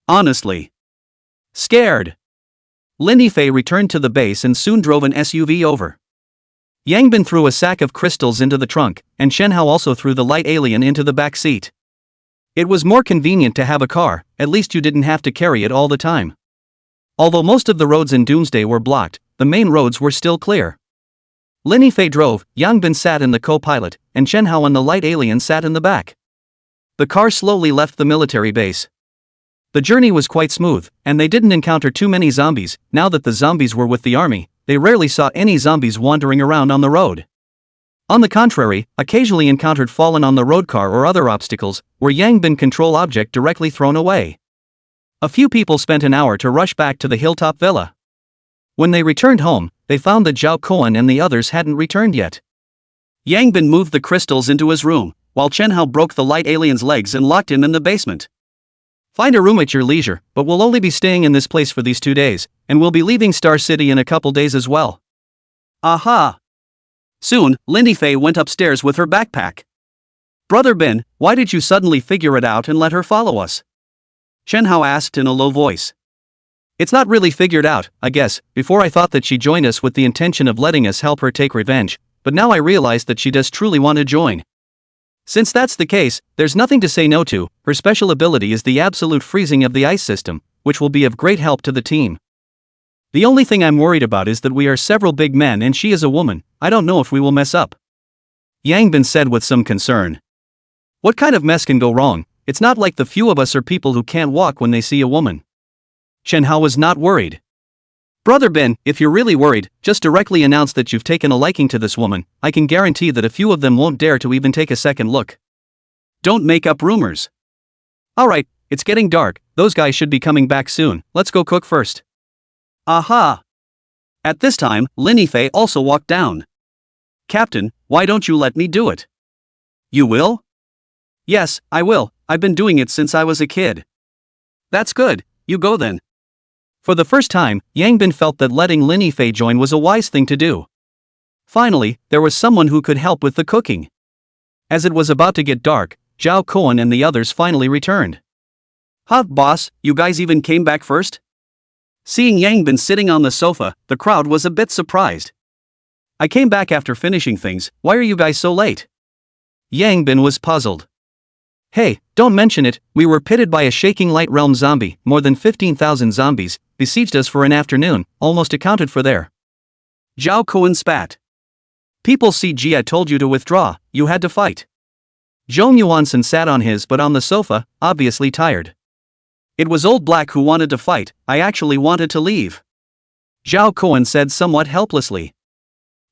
"Honestly. Scared." Lin Yifei returned to the base and soon drove an SUV over. Yang Bin threw a sack of crystals into the trunk, and Chen Hao also threw the light alien into the back seat. It was more convenient to have a car, at least you didn't have to carry it all the time. Although most of the roads in Doomsday were blocked, the main roads were still clear. Lin Yifei drove, Yang Bin sat in the co-pilot, and Chen Hao and the light alien sat in the back. The car slowly left the military base. The journey was quite smooth, and they didn't encounter too many zombies. Now that the zombies were with the army, they rarely saw any zombies wandering around on the road. On the contrary, occasionally encountered fallen on the road car or other obstacles, where Yang Bin control object directly thrown away. A few people spent an hour to rush back to the hilltop villa. When they returned home, they found that Zhao Koan and the others hadn't returned yet. Yang Bin moved the crystals into his room, while Chen Hao broke the light alien's legs and locked him in the basement. "Find a room at your leisure, but we'll only be staying in this place for these 2 days, and we'll be leaving Star City in a couple days as well." Aha! Soon, Lin Yifei went upstairs with her backpack. "Brother Bin, why did you suddenly figure it out and let her follow us?" Chen Hao asked in a low voice. "It's not really figured out, I guess. Before I thought that she joined us with the intention of letting us help her take revenge, but now I realize that she does truly want to join. Since that's the case, there's nothing to say no to. Her special ability is the absolute freezing of the ice system, which will be of great help to the team. The only thing I'm worried about is that we are several big men and she is a woman. I don't know if we will mess up." Yang Bin said with some concern. "What kind of mess can go wrong? It's not like the few of us are people who can't walk when they see a woman." Chen Hao was not worried. "Brother Bin, if you're really worried, just directly announce that you've taken a liking to this woman. I can guarantee that a few of them won't dare to even take a second look. Don't make up rumors." "Alright, it's getting dark, those guys should be coming back soon, let's go cook first." Aha! At this time, Lin Yifei also walked down. "Captain, why don't you let me do it?" "You will?" "Yes, I will, I've been doing it since I was a kid." "That's good, you go then." For the first time, Yang Bin felt that letting Lin Yifei join was a wise thing to do. Finally, there was someone who could help with the cooking. As it was about to get dark, Zhao Koan and the others finally returned. "Huh, boss, you guys even came back first?" Seeing Yang Bin sitting on the sofa, the crowd was a bit surprised. "I came back after finishing things, why are you guys so late?" Yang Bin was puzzled. "Hey, don't mention it, we were pitted by a shaking light realm zombie. More than 15,000 zombies besieged us for an afternoon, almost accounted for there." Zhao Koan spat. "People CG, I told you to withdraw, you had to fight." Zhong Yuansen sat on his but on the sofa, obviously tired. "It was Old Black who wanted to fight, I actually wanted to leave." Zhao Koan said somewhat helplessly.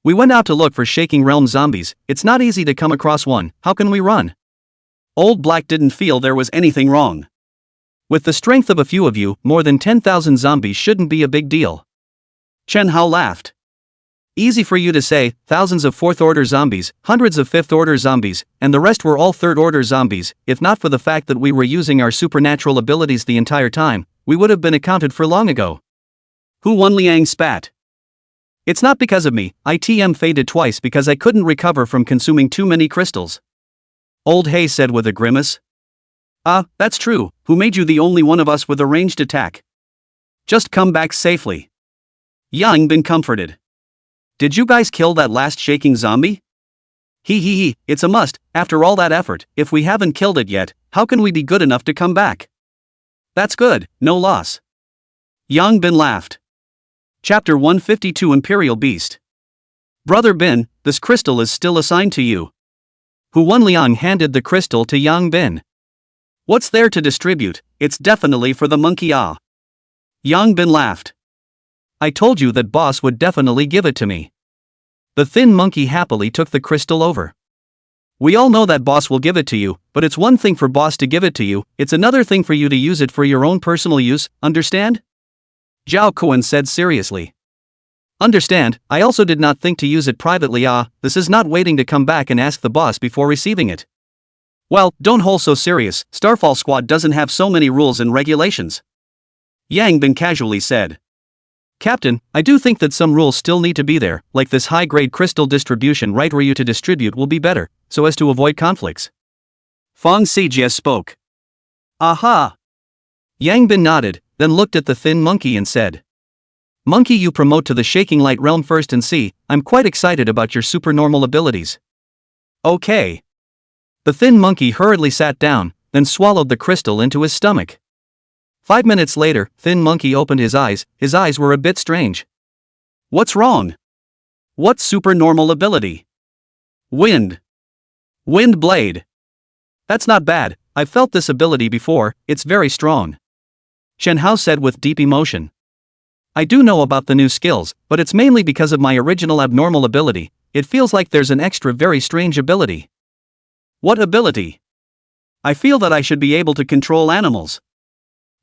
"We went out to look for shaking realm zombies, it's not easy to come across one, how can we run?" Old Black didn't feel there was anything wrong. "With the strength of a few of you, more than 10,000 zombies shouldn't be a big deal." Chen Hao laughed. "Easy for you to say, thousands of 4th order zombies, hundreds of 5th order zombies, and the rest were all 3rd order zombies. If not for the fact that we were using our supernatural abilities the entire time, we would have been accounted for long ago." Hu Wenliang spat. "It's not because of me, ITM faded twice because I couldn't recover from consuming too many crystals." Old Hay said with a grimace. That's true, who made you the only one of us with a ranged attack? Just come back safely." Yang Bin comforted. "Did you guys kill that last shaking zombie?" He, it's a must, after all that effort, if we haven't killed it yet, how can we be good enough to come back?" "That's good, no loss." Yang Bin laughed. Chapter 152 Imperial Beast. "Brother Bin, this crystal is still assigned to you." Hu Wenliang handed the crystal to Yang Bin. "What's there to distribute? It's definitely for the monkey ah." Yang Bin laughed. "I told you that boss would definitely give it to me." The thin monkey happily took the crystal over. "We all know that boss will give it to you, but it's one thing for boss to give it to you, it's another thing for you to use it for your own personal use, understand?" Zhao Koan said seriously. "Understand, I also did not think to use it privately this is not waiting to come back and ask the boss before receiving it." "Well, don't hold so serious, Starfall Squad doesn't have so many rules and regulations." Yang Bin casually said. Captain, I do think that some rules still need to be there, like this high-grade crystal distribution right where you to distribute will be better, so as to avoid conflicts. Fong Sijie spoke. Aha! Yang Bin nodded, then looked at the thin monkey and said. Monkey, you promote to the shaking light realm first and see, I'm quite excited about your supernormal abilities. Okay. The thin monkey hurriedly sat down, then swallowed the crystal into his stomach. 5 minutes later, thin monkey opened his eyes were a bit strange. What's wrong? What supernormal ability? Wind. Wind blade. That's not bad, I've felt this ability before, it's very strong. Shen Hao said with deep emotion. I do know about the new skills, but it's mainly because of my original abnormal ability, it feels like there's an extra very strange ability. What ability? I feel that I should be able to control animals.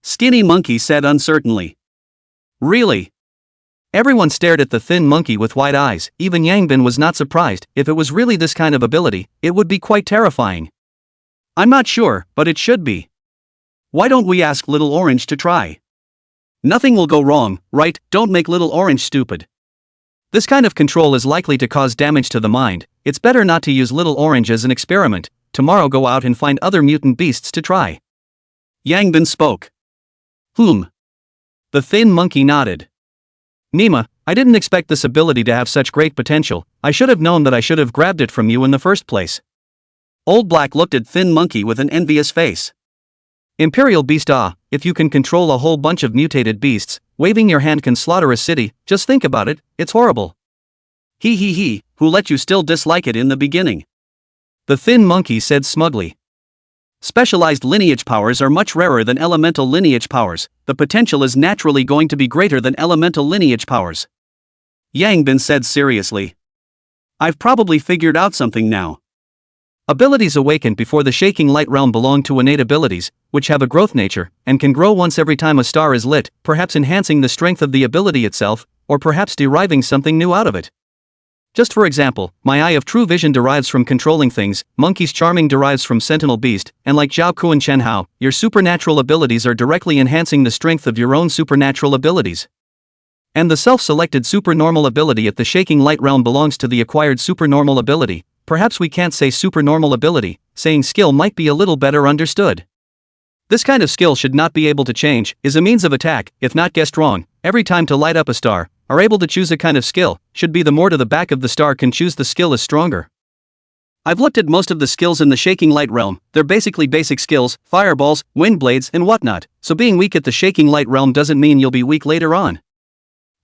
Skinny monkey said uncertainly. Really? Everyone stared at the thin monkey with wide eyes, even Yang Bin was not surprised. If it was really this kind of ability, it would be quite terrifying. I'm not sure, but it should be. Why don't we ask Little Orange to try? Nothing will go wrong, right? Don't make Little Orange stupid. This kind of control is likely to cause damage to the mind, it's better not to use Little Orange as an experiment. Tomorrow go out and find other mutant beasts to try. Yang Bin spoke. The thin monkey nodded. Nima, I didn't expect this ability to have such great potential, I should have known that I should have grabbed it from you in the first place. Old Black looked at thin monkey with an envious face. Imperial beast, if you can control a whole bunch of mutated beasts, waving your hand can slaughter a city, just think about it, it's horrible. He, who let you still dislike it in the beginning? The thin monkey said smugly. Specialized lineage powers are much rarer than elemental lineage powers, the potential is naturally going to be greater than elemental lineage powers. Yang Bin said seriously. I've probably figured out something now. Abilities awakened before the shaking light realm belong to innate abilities, which have a growth nature, and can grow once every time a star is lit, perhaps enhancing the strength of the ability itself, or perhaps deriving something new out of it. Just for example, my Eye of True Vision derives from controlling things, Monkey's Charming derives from Sentinel Beast, and like Zhao Ku and Chen Hao, your supernatural abilities are directly enhancing the strength of your own supernatural abilities. And the self-selected supernormal ability at the shaking light realm belongs to the acquired supernormal ability. Perhaps we can't say supernormal ability, saying skill might be a little better understood. This kind of skill should not be able to change, is a means of attack, if not guessed wrong, every time to light up a star, are able to choose a kind of skill, should be the more to the back of the star can choose the skill is stronger. I've looked at most of the skills in the shaking light realm, they're basically basic skills, fireballs, wind blades and whatnot, so being weak at the shaking light realm doesn't mean you'll be weak later on.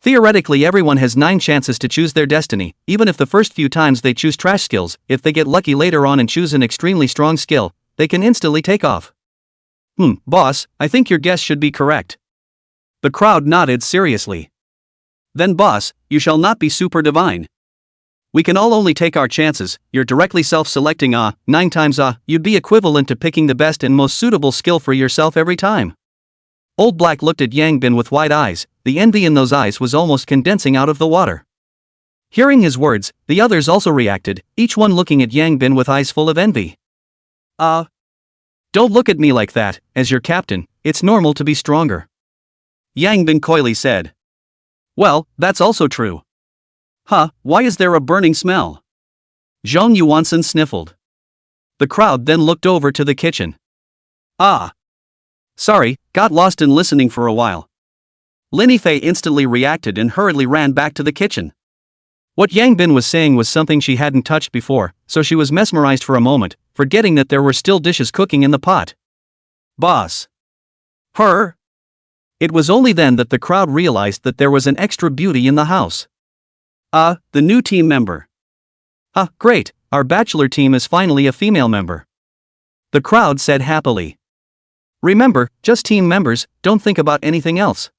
Theoretically everyone has 9 chances to choose their destiny, even if the first few times they choose trash skills, if they get lucky later on and choose an extremely strong skill, they can instantly take off. Boss, I think your guess should be correct. The crowd nodded seriously. Then boss, you shall not be super divine. We can all only take our chances, you're directly self-selecting 9 times you'd be equivalent to picking the best and most suitable skill for yourself every time. Old Black looked at Yang Bin with wide eyes, the envy in those eyes was almost condensing out of the water. Hearing his words, the others also reacted, each one looking at Yang Bin with eyes full of envy. Don't look at me like that, as your captain, it's normal to be stronger. Yang Bin coyly said. Well, that's also true. Why is there a burning smell? Zhang Yuansen sniffled. The crowd then looked over to the kitchen. Sorry, got lost in listening for a while. Lin Yifei instantly reacted and hurriedly ran back to the kitchen. What Yang Bin was saying was something she hadn't touched before, so she was mesmerized for a moment, forgetting that there were still dishes cooking in the pot. Boss. Her? It was only then that the crowd realized that there was an extra beauty in the house. The new team member. Great, our bachelor team is finally a female member. The crowd said happily. Remember, just team members, don't think about anything else.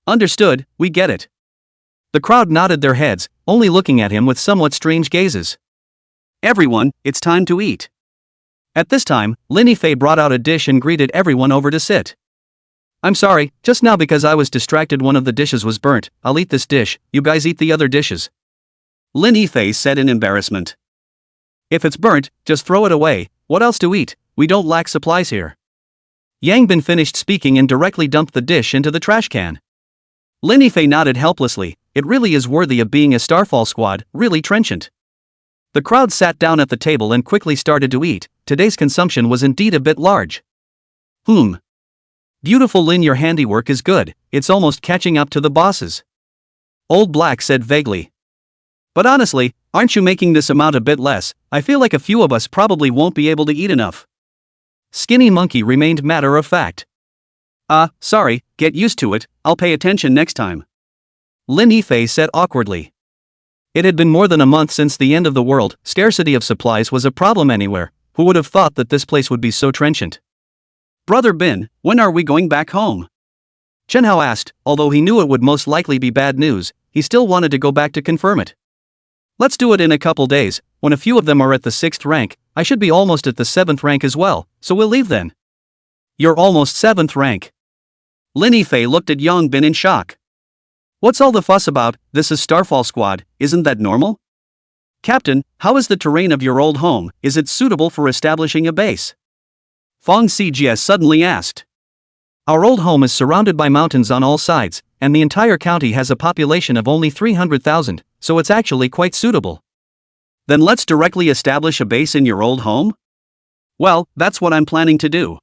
Understood, we get it. The crowd nodded their heads, only looking at him with somewhat strange gazes. Everyone, it's time to eat. At this time, Lin Yifei brought out a dish and greeted everyone over to sit. I'm sorry, just now because I was distracted one of the dishes was burnt, I'll eat this dish, you guys eat the other dishes. Lin Yifei said in embarrassment. If it's burnt, just throw it away, what else to eat, we don't lack supplies here. Yang Bin finished speaking and directly dumped the dish into the trash can. Lin Yifei nodded helplessly. It really is worthy of being a Starfall squad, really trenchant. The crowd sat down at the table and quickly started to eat. Today's consumption was indeed a bit large. Beautiful Lin, your handiwork is good, it's almost catching up to the bosses. Old Black said vaguely. But honestly, aren't you making this amount a bit less? I feel like a few of us probably won't be able to eat enough. Skinny Monkey remained matter of fact. Sorry, get used to it, I'll pay attention next time. Lin Yifei said awkwardly. It had been more than a month since the end of the world. Scarcity of supplies was a problem anywhere. Who would have thought that this place would be so trenchant? Brother Bin, when are we going back home? Chen Hao asked. Although he knew it would most likely be bad news, he still wanted to go back to confirm it. Let's do it in a couple days. When a few of them are at the 6th rank, I should be almost at the 7th rank as well, so we'll leave then. You're almost 7th rank. Lin Yifei looked at Yang Bin in shock. What's all the fuss about? This is Starfall Squad, isn't that normal? Captain, how is the terrain of your old home? Is it suitable for establishing a base? Fong Sijie suddenly asked. Our old home is surrounded by mountains on all sides, and the entire county has a population of only 300,000, so it's actually quite suitable. Then let's directly establish a base in your old home? Well, that's what I'm planning to do.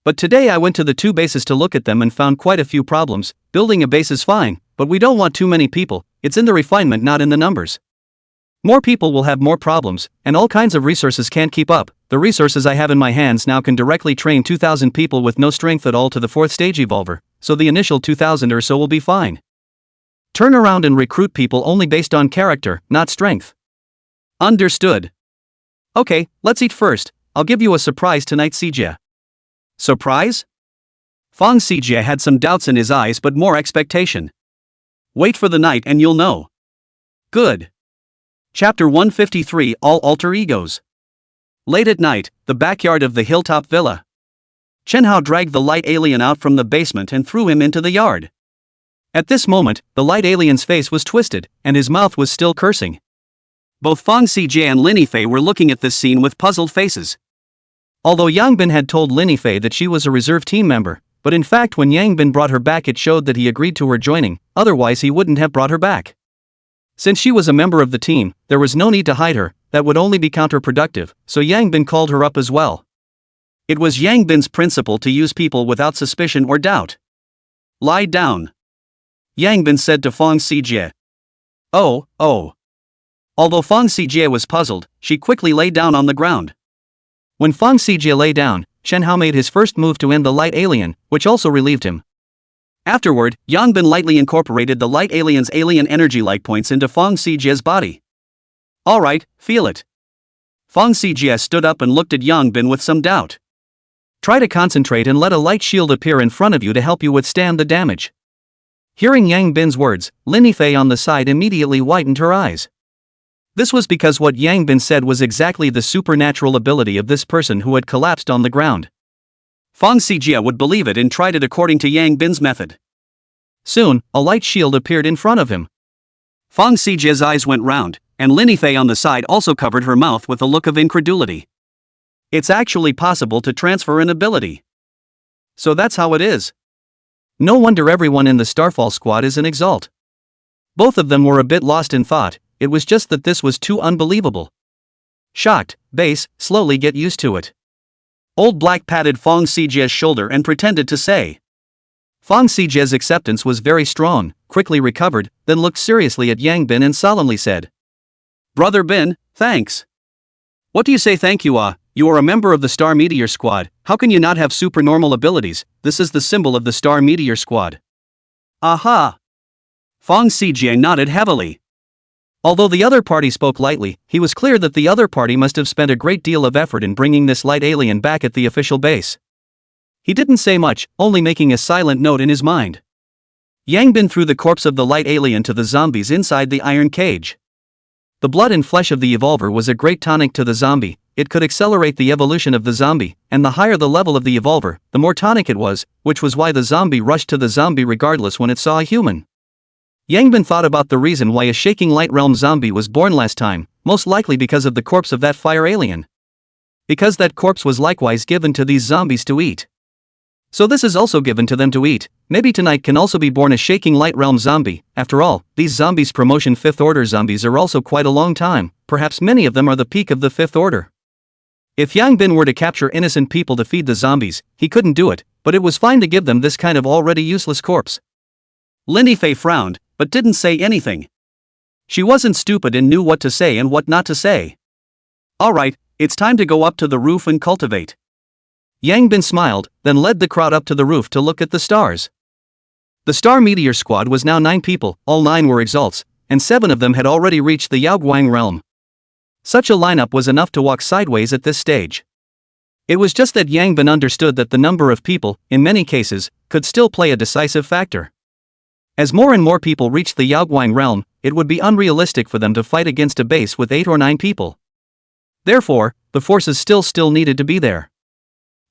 But today I went to the 2 bases to look at them and found quite a few problems. Building a base is fine, but we don't want too many people. It's in the refinement, not in the numbers. More people will have more problems, and all kinds of resources can't keep up. The resources I have in my hands now can directly train 2,000 people with no strength at all to the 4th stage evolver, so the initial 2,000 or so will be fine. Turn around and recruit people only based on character, not strength. Understood. Okay, let's eat first. I'll give you a surprise tonight, Sijie. Surprise? Fong Sijie had some doubts in his eyes but more expectation. Wait for the night and you'll know. Good. Chapter 153, All Alter Egos. Late at night, the backyard of the hilltop villa. Chen Hao dragged the light alien out from the basement and threw him into the yard. At this moment, the light alien's face was twisted, and his mouth was still cursing. Both Fong Sijie and Lin Yifei were looking at this scene with puzzled faces. Although Yang Bin had told Lin Yifei that she was a reserve team member, but in fact when Yang Bin brought her back it showed that he agreed to her joining, otherwise he wouldn't have brought her back. Since she was a member of the team, there was no need to hide her, that would only be counterproductive, so Yang Bin called her up as well. It was Yang Bin's principle to use people without suspicion or doubt. Lie down. Yang Bin said to Fong Sijie. Oh. Although Fong Sijie was puzzled, she quickly lay down on the ground. When Fong Sijie lay down, Chen Hao made his first move to end the light alien, which also relieved him. Afterward, Yang Bin lightly incorporated the light alien's alien energy light points into Fong Sijie's body. Alright, feel it. Fong Sijie stood up and looked at Yang Bin with some doubt. Try to concentrate and let a light shield appear in front of you to help you withstand the damage. Hearing Yang Bin's words, Lin Yifei on the side immediately whitened her eyes. This was because what Yang Bin said was exactly the supernatural ability of this person who had collapsed on the ground. Fong Sijie would believe it and tried it according to Yang Bin's method. Soon, a light shield appeared in front of him. Fong Sijie's eyes went round, and Lin Yifei on the side also covered her mouth with a look of incredulity. It's actually possible to transfer an ability. So that's how it is. No wonder everyone in the Starfall squad is an exalt. Both of them were a bit lost in thought, it was just that this was too unbelievable. Shocked, base, slowly get used to it. Old Black patted Fong Sijie's shoulder and pretended to say. Fong Sijie's acceptance was very strong, quickly recovered, then looked seriously at Yang Bin and solemnly said. Brother Bin, thanks. What do you say thank you you are a member of the Star Meteor Squad, how can you not have supernormal abilities? This is the symbol of the Star Meteor Squad. Aha! Fong Sijie nodded heavily. Although the other party spoke lightly, he was clear that the other party must have spent a great deal of effort in bringing this light alien back at the official base. He didn't say much, only making a silent note in his mind. Yang Bin threw the corpse of the light alien to the zombies inside the iron cage. The blood and flesh of the evolver was a great tonic to the zombie, it could accelerate the evolution of the zombie, and the higher the level of the evolver, the more tonic it was, which was why the zombie rushed to the zombie regardless when it saw a human. Yang Bin thought about the reason why a shaking light realm zombie was born last time, most likely because of the corpse of that fire alien. Because that corpse was likewise given to these zombies to eat. So this is also given to them to eat, maybe tonight can also be born a shaking light realm zombie. After all, these zombies promotion 5th order zombies are also quite a long time, perhaps many of them are the peak of the 5th order. If Yang Bin were to capture innocent people to feed the zombies, he couldn't do it, but it was fine to give them this kind of already useless corpse. Lin Fei frowned, but didn't say anything. She wasn't stupid and knew what to say and what not to say. Alright, it's time to go up to the roof and cultivate. Yang Bin smiled, then led the crowd up to the roof to look at the stars. The Star Meteor Squad was now 9 people, all 9 were exalts, and 7 of them had already reached the Yaoguang realm. Such a lineup was enough to walk sideways at this stage. It was just that Yang Bin understood that the number of people, in many cases, could still play a decisive factor. As more and more people reached the Yaoguang realm, it would be unrealistic for them to fight against a base with 8 or 9 people. Therefore, the forces still needed to be there.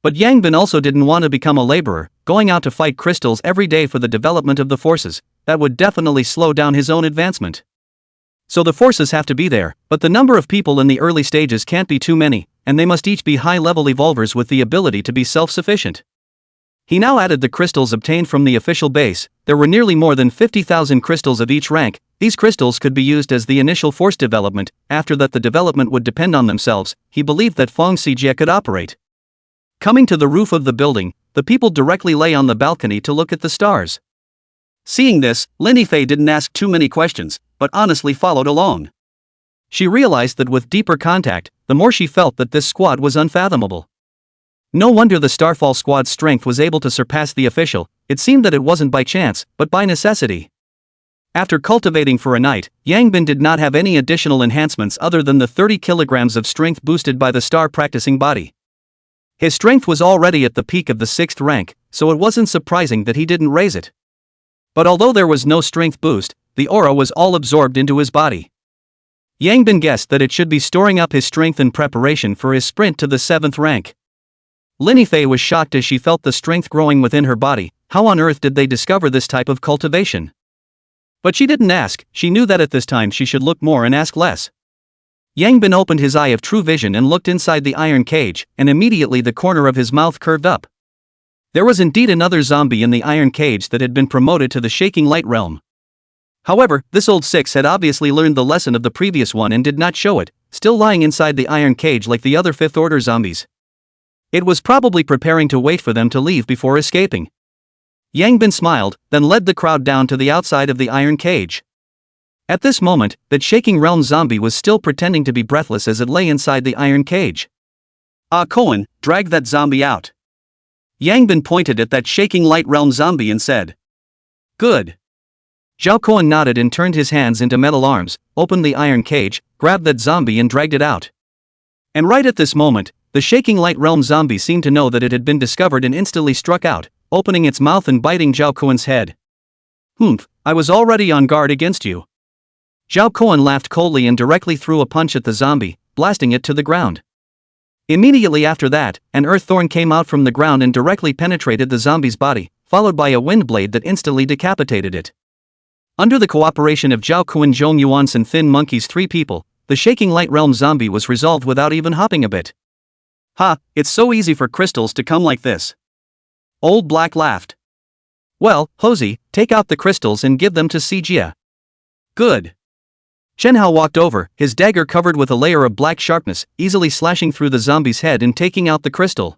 But Yang Bin also didn't want to become a laborer, going out to fight crystals every day for the development of the forces. That would definitely slow down his own advancement. So the forces have to be there, but the number of people in the early stages can't be too many, and they must each be high-level evolvers with the ability to be self-sufficient. He now added the crystals obtained from the official base. There were nearly more than 50,000 crystals of each rank. These crystals could be used as the initial force development. After that the development would depend on themselves. He believed that Feng Xijie could operate. Coming to the roof of the building, the people directly lay on the balcony to look at the stars. Seeing this, Lin Fei didn't ask too many questions, but honestly followed along. She realized that with deeper contact, the more she felt that this squad was unfathomable. No wonder the Starfall squad's strength was able to surpass the official. It seemed that it wasn't by chance, but by necessity. After cultivating for a night, Yang Bin did not have any additional enhancements other than the 30 kilograms of strength boosted by the star practicing body. His strength was already at the peak of the 6th rank, so it wasn't surprising that he didn't raise it. But although there was no strength boost, the aura was all absorbed into his body. Yang Bin guessed that it should be storing up his strength in preparation for his sprint to the 7th rank. Lin Fei was shocked as she felt the strength growing within her body. How on earth did they discover this type of cultivation? But she didn't ask. She knew that at this time she should look more and ask less. Yang Bin opened his eye of true vision and looked inside the iron cage, and immediately the corner of his mouth curved up. There was indeed another zombie in the iron cage that had been promoted to the shaking light realm. However, this old six had obviously learned the lesson of the previous one and did not show it, still lying inside the iron cage like the other 5th order zombies. It was probably preparing to wait for them to leave before escaping. Yang Bin smiled, then led the crowd down to the outside of the iron cage. At this moment, that shaking realm zombie was still pretending to be breathless as it lay inside the iron cage. Ah, Cohen, drag that zombie out. Yang Bin pointed at that shaking light realm zombie and said. Good. Zhao Cohen nodded and turned his hands into metal arms, opened the iron cage, grabbed that zombie and dragged it out. And right at this moment, the shaking light realm zombie seemed to know that it had been discovered and instantly struck out, opening its mouth and biting Zhao Cohen's head. Humph, I was already on guard against you. Zhao Cohen laughed coldly and directly threw a punch at the zombie, blasting it to the ground. Immediately after that, an earth thorn came out from the ground and directly penetrated the zombie's body, followed by a wind blade that instantly decapitated it. Under the cooperation of Zhao Cohen, Zhong Yuans and Thin Monkey's 3 people, the shaking light realm zombie was resolved without even hopping a bit. Ha, it's so easy for crystals to come like this. Old Black laughed. Well, Hosey, take out the crystals and give them to Xijie. Good. Chen Hao walked over, his dagger covered with a layer of black sharpness, easily slashing through the zombie's head and taking out the crystal.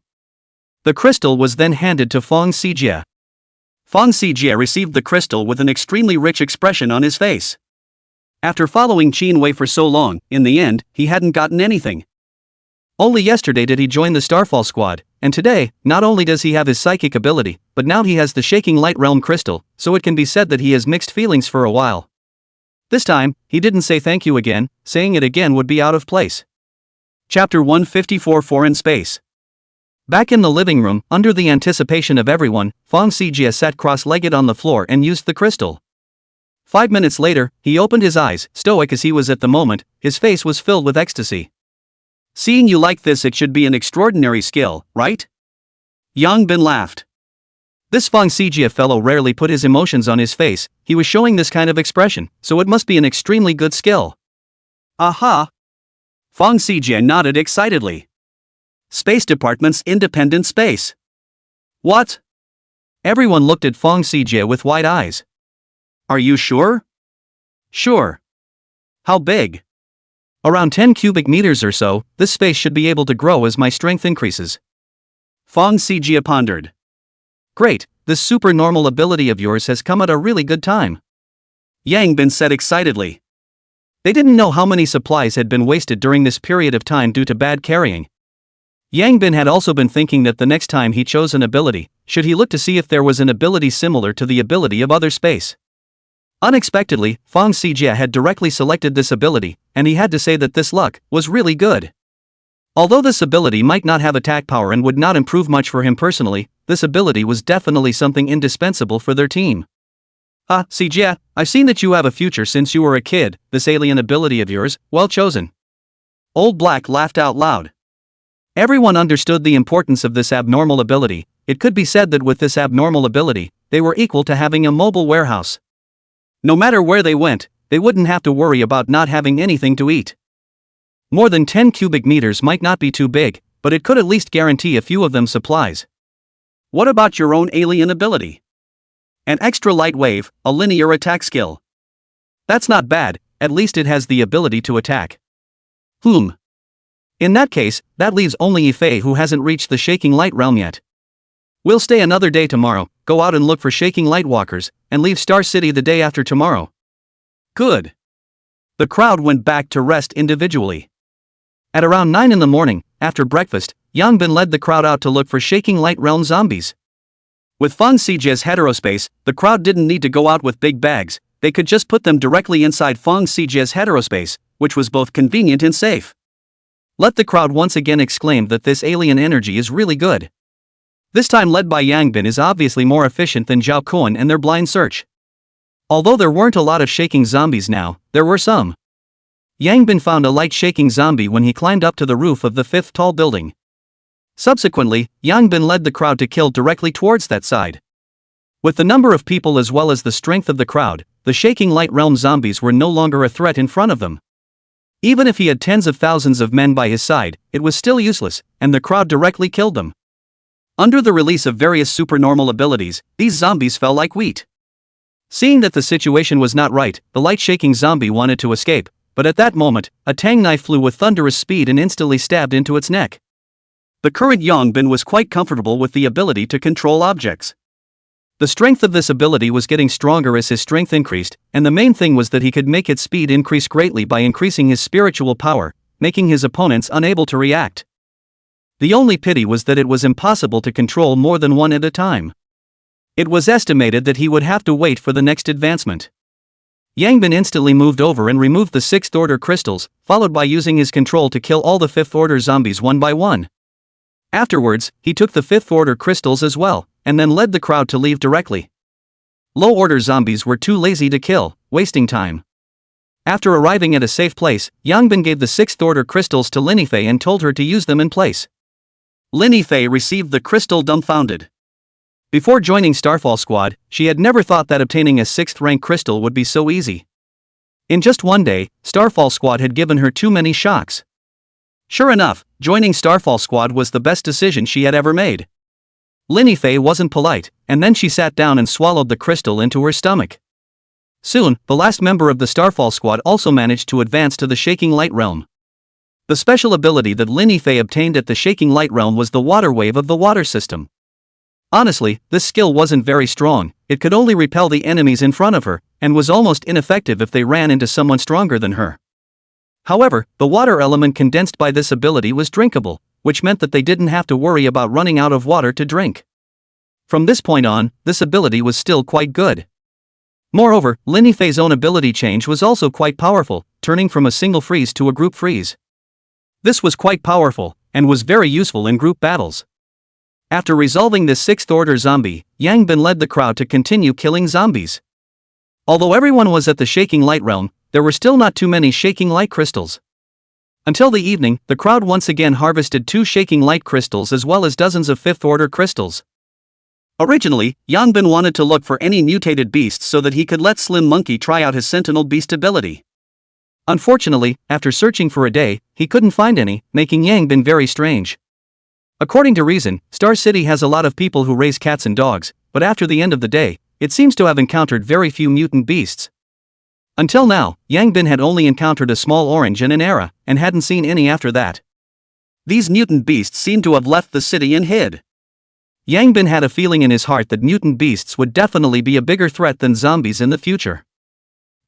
The crystal was then handed to Feng Xijie. Feng Xijie received the crystal with an extremely rich expression on his face. After following Qin Wei for so long, in the end, he hadn't gotten anything. Only yesterday did he join the Starfall squad, and today, not only does he have his psychic ability, but now he has the shaking light realm crystal, so it can be said that he has mixed feelings for a while. This time, he didn't say thank you again. Saying it again would be out of place. Chapter 154, Foreign Space. Back in the living room, under the anticipation of everyone, Feng Xijie sat cross-legged on the floor and used the crystal. 5 minutes later, he opened his eyes, stoic as he was at the moment. His face was filled with ecstasy. Seeing you like this, it should be an extraordinary skill, right? Yang Bin laughed. This Feng Xijie fellow rarely put his emotions on his face. He was showing this kind of expression, so it must be an extremely good skill. Aha! Feng Xijie nodded excitedly. Space Department's independent space. What? Everyone looked at Fong Sijie with wide eyes. Are you sure? Sure. How big? Around 10 cubic meters or so. This space should be able to grow as my strength increases. Fong Sijie pondered. Great, this supernormal ability of yours has come at a really good time. Yang Bin said excitedly. They didn't know how many supplies had been wasted during this period of time due to bad carrying. Yang Bin had also been thinking that the next time he chose an ability, should he look to see if there was an ability similar to the ability of other space. Unexpectedly, Fong Sijie had directly selected this ability, and he had to say that this luck was really good. Although this ability might not have attack power and would not improve much for him personally, this ability was definitely something indispensable for their team. Ah, Sijie, I've seen that you have a future since you were a kid. This alien ability of yours, well chosen. Old Black laughed out loud. Everyone understood the importance of this abnormal ability. It could be said that with this abnormal ability, they were equal to having a mobile warehouse. No matter where they went, they wouldn't have to worry about not having anything to eat. More than 10 cubic meters might not be too big, but it could at least guarantee a few of them supplies. What about your own alien ability? An extra light wave, a linear attack skill. That's not bad, at least it has the ability to attack. In that case, that leaves only Yifei who hasn't reached the Shaking Light realm yet. We'll stay another day tomorrow, go out and look for Shaking Light walkers, and leave Star City the day after tomorrow. Good. The crowd went back to rest individually. At around 9 in the morning, after breakfast, Yang Bin led the crowd out to look for Shaking Light realm zombies. With Fong Sijie's heterospace, the crowd didn't need to go out with big bags, they could just put them directly inside Fong Sijie's heterospace, which was both convenient and safe. Let the crowd once again exclaim that this alien energy is really good. This time led by Yang Bin is obviously more efficient than Zhao Kuan and their blind search. Although there weren't a lot of shaking zombies now, there were some. Yang Bin found a light shaking zombie when he climbed up to the roof of the 5th tall building. Subsequently, Yang Bin led the crowd to kill directly towards that side. With the number of people as well as the strength of the crowd, the Shaking Light realm zombies were no longer a threat in front of them. Even if he had tens of thousands of men by his side, it was still useless, and the crowd directly killed them. Under the release of various supernormal abilities, these zombies fell like wheat. Seeing that the situation was not right, the light-shaking zombie wanted to escape, but at that moment, a tang knife flew with thunderous speed and instantly stabbed into its neck. The current Yang Bin was quite comfortable with the ability to control objects. The strength of this ability was getting stronger as his strength increased, and the main thing was that he could make its speed increase greatly by increasing his spiritual power, making his opponents unable to react. The only pity was that it was impossible to control more than one at a time. It was estimated that he would have to wait for the next advancement. Yang Bin instantly moved over and removed the 6th order crystals, followed by using his control to kill all the 5th order zombies one by one. Afterwards, he took the 5th order crystals as well, and then led the crowd to leave directly. Low order zombies were too lazy to kill, wasting time. After arriving at a safe place, Yang Bin gave the 6th order crystals to Lin Yifei and told her to use them in place. Lin Yifei received the crystal dumbfounded. Before joining Starfall Squad, she had never thought that obtaining a 6th rank crystal would be so easy. In just one day, Starfall Squad had given her too many shocks. Sure enough, joining Starfall Squad was the best decision she had ever made. Lin Yifei wasn't polite, and then she sat down and swallowed the crystal into her stomach. Soon, the last member of the Starfall Squad also managed to advance to the Shaking Light realm. The special ability that Lin Yifei obtained at the Shaking Light realm was the water wave of the water system. Honestly, this skill wasn't very strong, it could only repel the enemies in front of her, and was almost ineffective if they ran into someone stronger than her. However, the water element condensed by this ability was drinkable, which meant that they didn't have to worry about running out of water to drink. From this point on, this ability was still quite good. Moreover, Lin Yifei's own ability change was also quite powerful, turning from a single freeze to a group freeze. This was quite powerful, and was very useful in group battles. After resolving this 6th order zombie, Yang Bin led the crowd to continue killing zombies. Although everyone was at the Shaking Light realm, there were still not too many Shaking Light crystals. Until the evening, the crowd once again harvested 2 Shaking Light crystals as well as dozens of 5th order crystals. Originally, Yang Bin wanted to look for any mutated beasts so that he could let Slim Monkey try out his Sentinel Beast ability. Unfortunately, after searching for a day, he couldn't find any, making Yang Bin very strange. According to Reason, Star City has a lot of people who raise cats and dogs, but after the end of the day, it seems to have encountered very few mutant beasts. Until now, Yang Bin had only encountered a small orange and an era, and hadn't seen any after that. These mutant beasts seemed to have left the city and hid. Yang Bin had a feeling in his heart that mutant beasts would definitely be a bigger threat than zombies in the future.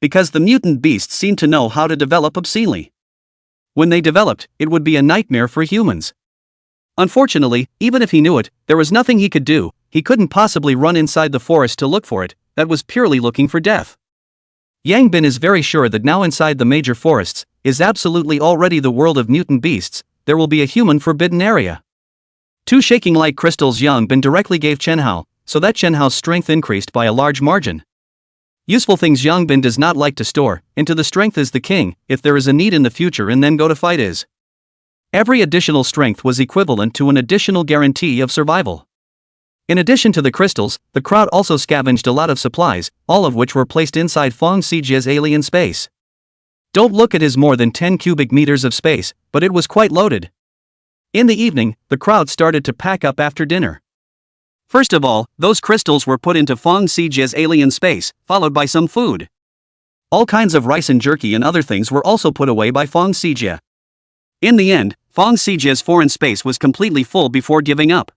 Because the mutant beasts seemed to know how to develop obscenely. When they developed, it would be a nightmare for humans. Unfortunately, even if he knew it, there was nothing he could do. He couldn't possibly run inside the forest to look for it. That was purely looking for death. Yang Bin is very sure that now inside the major forests is absolutely already the world of mutant beasts. There will be a human forbidden area. 2 shaking light crystals Yang Bin directly gave Chen Hao, so that Chen Hao's strength increased by a large margin. Useful things Yang Bin does not like to store into the strength is the king, if there is a need in the future and then go to fight is. Every additional strength was equivalent to an additional guarantee of survival. In addition to the crystals, the crowd also scavenged a lot of supplies, all of which were placed inside Fong Xijia's alien space. Don't look at his more than 10 cubic meters of space, but it was quite loaded. In the evening, the crowd started to pack up after dinner. First of all, those crystals were put into Fong Xijia's alien space, followed by some food. All kinds of rice and jerky and other things were also put away by Fong Xijia. In the end, Fong Xijia's foreign space was completely full before giving up.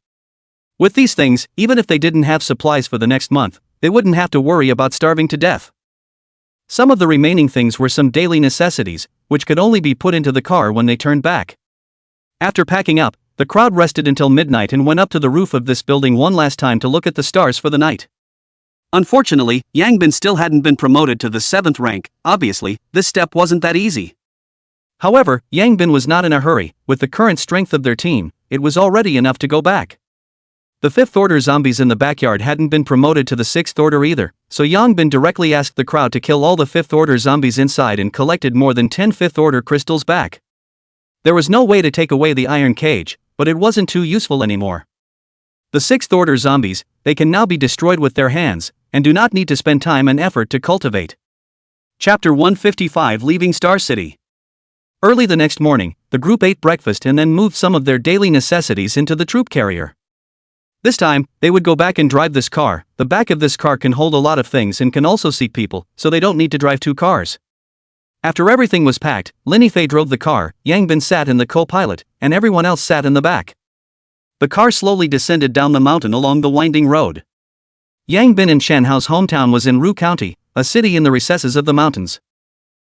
With these things, even if they didn't have supplies for the next month, they wouldn't have to worry about starving to death. Some of the remaining things were some daily necessities, which could only be put into the car when they turned back. After packing up, the crowd rested until midnight and went up to the roof of this building one last time to look at the stars for the night. Unfortunately, Yang Bin still hadn't been promoted to the 7th rank. Obviously, this step wasn't that easy. However, Yang Bin was not in a hurry. With the current strength of their team, it was already enough to go back. The 5th order zombies in the backyard hadn't been promoted to the 6th order either, so Yang Bin directly asked the crowd to kill all the 5th order zombies inside and collected more than 10 5th order crystals back. There was no way to take away the iron cage, but it wasn't too useful anymore. The 6th order zombies, they can now be destroyed with their hands, and do not need to spend time and effort to cultivate. Chapter 155 Leaving Star City. Early the next morning, the group ate breakfast and then moved some of their daily necessities into the troop carrier. This time, they would go back and drive this car. The back of this car can hold a lot of things and can also seat people, so they don't need to drive 2 cars. After everything was packed, Lin Fei drove the car, Yang Bin sat in the co-pilot, and everyone else sat in the back. The car slowly descended down the mountain along the winding road. Yang Bin and Chen Hao's hometown was in Ru County, a city in the recesses of the mountains.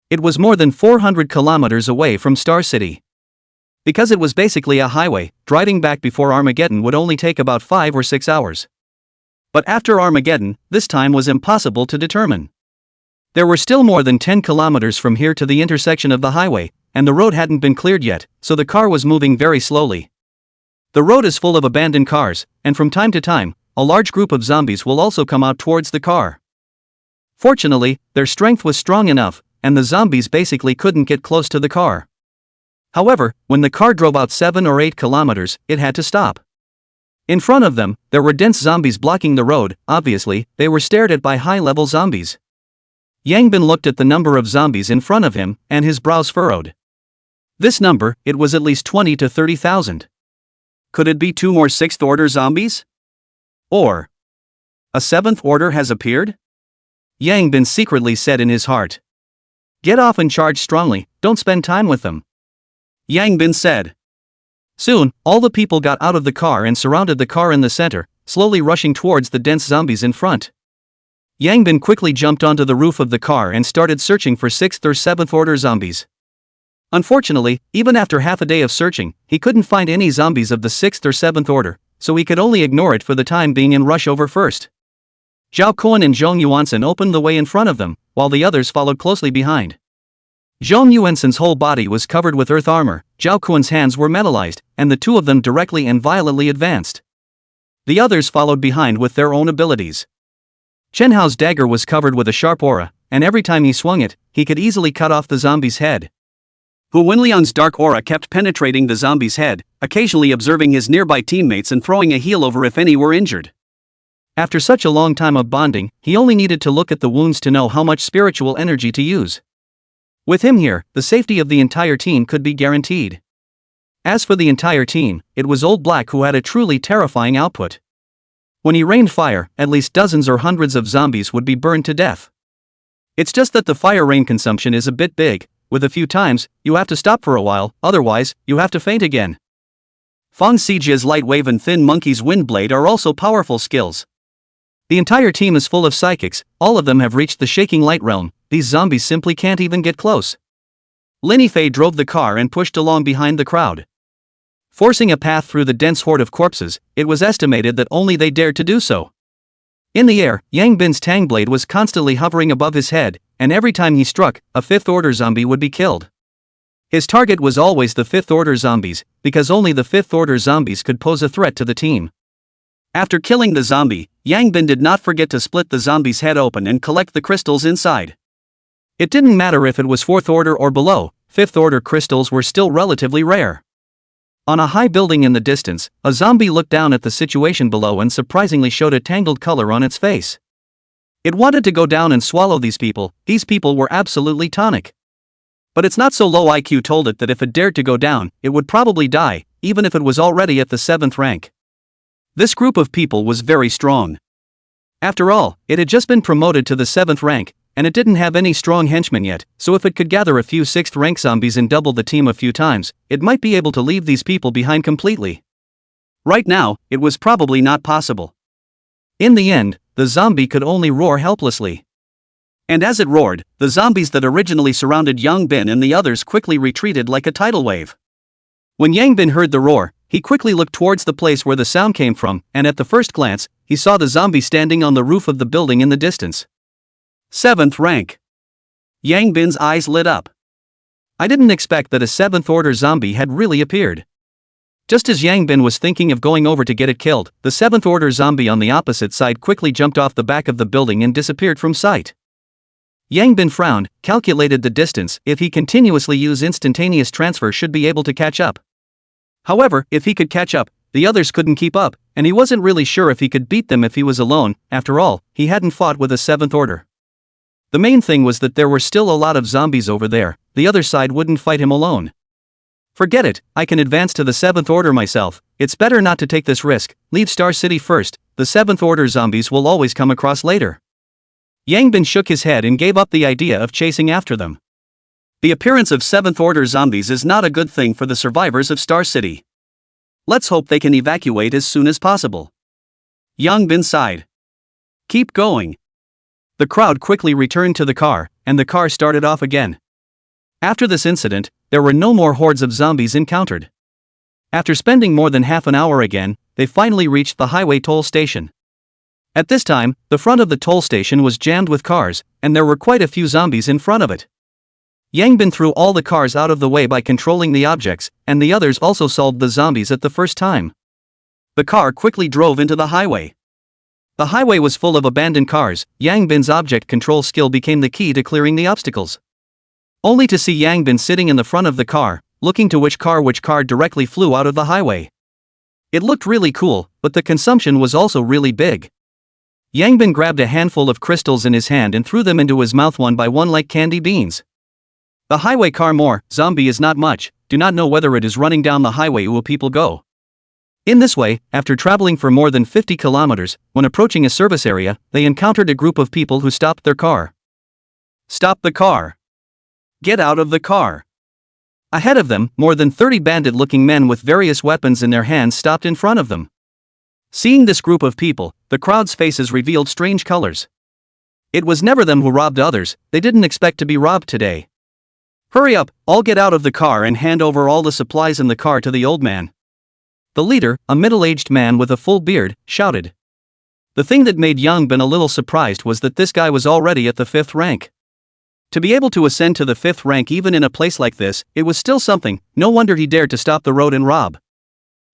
It was more than 400 kilometers away from Star City. Because it was basically a highway, driving back before Armageddon would only take about 5 or 6 hours. But after Armageddon, this time was impossible to determine. There were still more than 10 kilometers from here to the intersection of the highway, and the road hadn't been cleared yet, so the car was moving very slowly. The road is full of abandoned cars, and from time to time, a large group of zombies will also come out towards the car. Fortunately, their strength was strong enough, and the zombies basically couldn't get close to the car. However, when the car drove out 7 or 8 kilometers, it had to stop. In front of them, there were dense zombies blocking the road. Obviously, they were stared at by high-level zombies. Yang Bin looked at the number of zombies in front of him, and his brows furrowed. This number, it was at least 20 to 30,000. Could it be 2 more 6th order zombies? Or a 7th order has appeared? Yang Bin secretly said in his heart. Get off and charge strongly, don't spend time with them. Yang Bin said. Soon, all the people got out of the car and surrounded the car in the center, slowly rushing towards the dense zombies in front. Yang Bin quickly jumped onto the roof of the car and started searching for 6th or 7th order zombies. Unfortunately, even after half a day of searching, he couldn't find any zombies of the 6th or 7th order, so he could only ignore it for the time being and rush over first. Zhao Kuan and Zhong Yuansen opened the way in front of them, while the others followed closely behind. Zhong Yuansen's whole body was covered with earth armor, Zhao Kuan's hands were metallized, and the 2 of them directly and violently advanced. The others followed behind with their own abilities. Chen Hao's dagger was covered with a sharp aura, and every time he swung it, he could easily cut off the zombie's head. Hu Wenliang's dark aura kept penetrating the zombie's head, occasionally observing his nearby teammates and throwing a heal over if any were injured. After such a long time of bonding, he only needed to look at the wounds to know how much spiritual energy to use. With him here, the safety of the entire team could be guaranteed. As for the entire team, it was Old Black who had a truly terrifying output. When he rained fire, at least dozens or hundreds of zombies would be burned to death. It's just that the fire rain consumption is a bit big. With a few times, you have to stop for a while, otherwise, you have to faint again. Fong Sijia's light wave and thin monkey's wind blade are also powerful skills. The entire team is full of psychics, all of them have reached the shaking light realm, these zombies simply can't even get close. Lin Fei drove the car and pushed along behind the crowd. Forcing a path through the dense horde of corpses, it was estimated that only they dared to do so. In the air, Yang Bin's Tang blade was constantly hovering above his head, and every time he struck, a fifth-order zombie would be killed. His target was always the fifth-order zombies, because only the fifth-order zombies could pose a threat to the team. After killing the zombie, Yang Bin did not forget to split the zombie's head open and collect the crystals inside. It didn't matter if it was fourth-order or below, fifth-order crystals were still relatively rare. On a high building in the distance, a zombie looked down at the situation below and surprisingly showed a tangled color on its face. It wanted to go down and swallow these people were absolutely tonic. But its not so low IQ told it that if it dared to go down, it would probably die, even if it was already at the 7th rank. This group of people was very strong. After all, it had just been promoted to the 7th rank, and it didn't have any strong henchmen yet, so if it could gather a few 6th rank zombies and double the team a few times, it might be able to leave these people behind completely. Right now, it was probably not possible. In the end, the zombie could only roar helplessly. And as it roared, the zombies that originally surrounded Yang Bin and the others quickly retreated like a tidal wave. When Yang Bin heard the roar, he quickly looked towards the place where the sound came from, and at the first glance, he saw the zombie standing on the roof of the building in the distance. 7th rank. Yang Bin's eyes lit up. I didn't expect that a 7th-order zombie had really appeared. Just as Yang Bin was thinking of going over to get it killed, the 7th-order zombie on the opposite side quickly jumped off the back of the building and disappeared from sight. Yang Bin frowned, calculated the distance. If he continuously used instantaneous transfer should be able to catch up. However, if he could catch up, the others couldn't keep up, and he wasn't really sure if he could beat them if he was alone. After all, he hadn't fought with a 7th order. The main thing was that there were still a lot of zombies over there, the other side wouldn't fight him alone. Forget it, I can advance to the 7th order myself, it's better not to take this risk, leave Star City first, the 7th order zombies will always come across later. Yang Bin shook his head and gave up the idea of chasing after them. The appearance of 7th order zombies is not a good thing for the survivors of Star City. Let's hope they can evacuate as soon as possible. Yang Bin sighed. Keep going. The crowd quickly returned to the car, and the car started off again. After this incident, there were no more hordes of zombies encountered. After spending more than half an hour again, they finally reached the highway toll station. At this time, the front of the toll station was jammed with cars, and there were quite a few zombies in front of it. Yang Bin threw all the cars out of the way by controlling the objects, and the others also solved the zombies at the first time. The car quickly drove into the highway. The highway was full of abandoned cars. Yang Bin's object control skill became the key to clearing the obstacles. Only to see Yang Bin sitting in the front of the car, looking to which car directly flew out of the highway. It looked really cool, but the consumption was also really big. Yang Bin grabbed a handful of crystals in his hand and threw them into his mouth one by one like candy beans. The highway car more, zombie is not much, do not know whether it is running down the highway will people go. In this way, after traveling for more than 50 kilometers, when approaching a service area, they encountered a group of people who stopped their car. Stop the car. Get out of the car. Ahead of them, more than 30 bandit-looking men with various weapons in their hands stopped in front of them. Seeing this group of people, the crowd's faces revealed strange colors. It was never them who robbed others, they didn't expect to be robbed today. Hurry up, all get out of the car and hand over all the supplies in the car to the old man. The leader, a middle-aged man with a full beard, shouted. The thing that made Yang Bin a little surprised was that this guy was already at the 5th rank. To be able to ascend to the 5th rank even in a place like this, it was still something, no wonder he dared to stop the road and rob.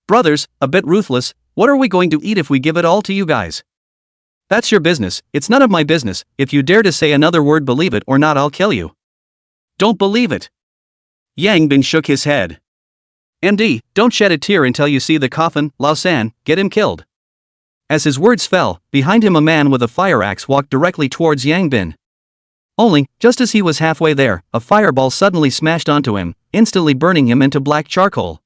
Brothers, a bit ruthless, what are we going to eat if we give it all to you guys? That's your business, it's none of my business, if you dare to say another word believe it or not I'll kill you. Don't believe it. Yang Bin shook his head. MD, don't shed a tear until you see the coffin, Lao San, get him killed. As his words fell, behind him a man with a fire axe walked directly towards Yang Bin. Only, just as he was halfway there, a fireball suddenly smashed onto him, instantly burning him into black charcoal.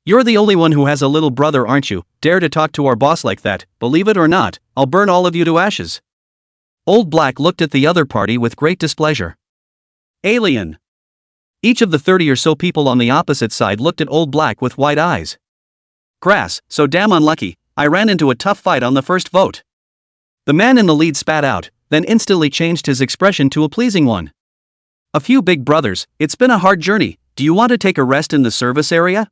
You're the only one who has a little brother, aren't you? Dare to talk to our boss like that? Believe it or not, I'll burn all of you to ashes. Old Black looked at the other party with great displeasure. Alien. Each of the 30 or so people on the opposite side looked at Old Black with wide eyes. Grass, so damn unlucky, I ran into a tough fight on the first vote. The man in the lead spat out, then instantly changed his expression to a pleasing one. A few big brothers, it's been a hard journey, do you want to take a rest in the service area?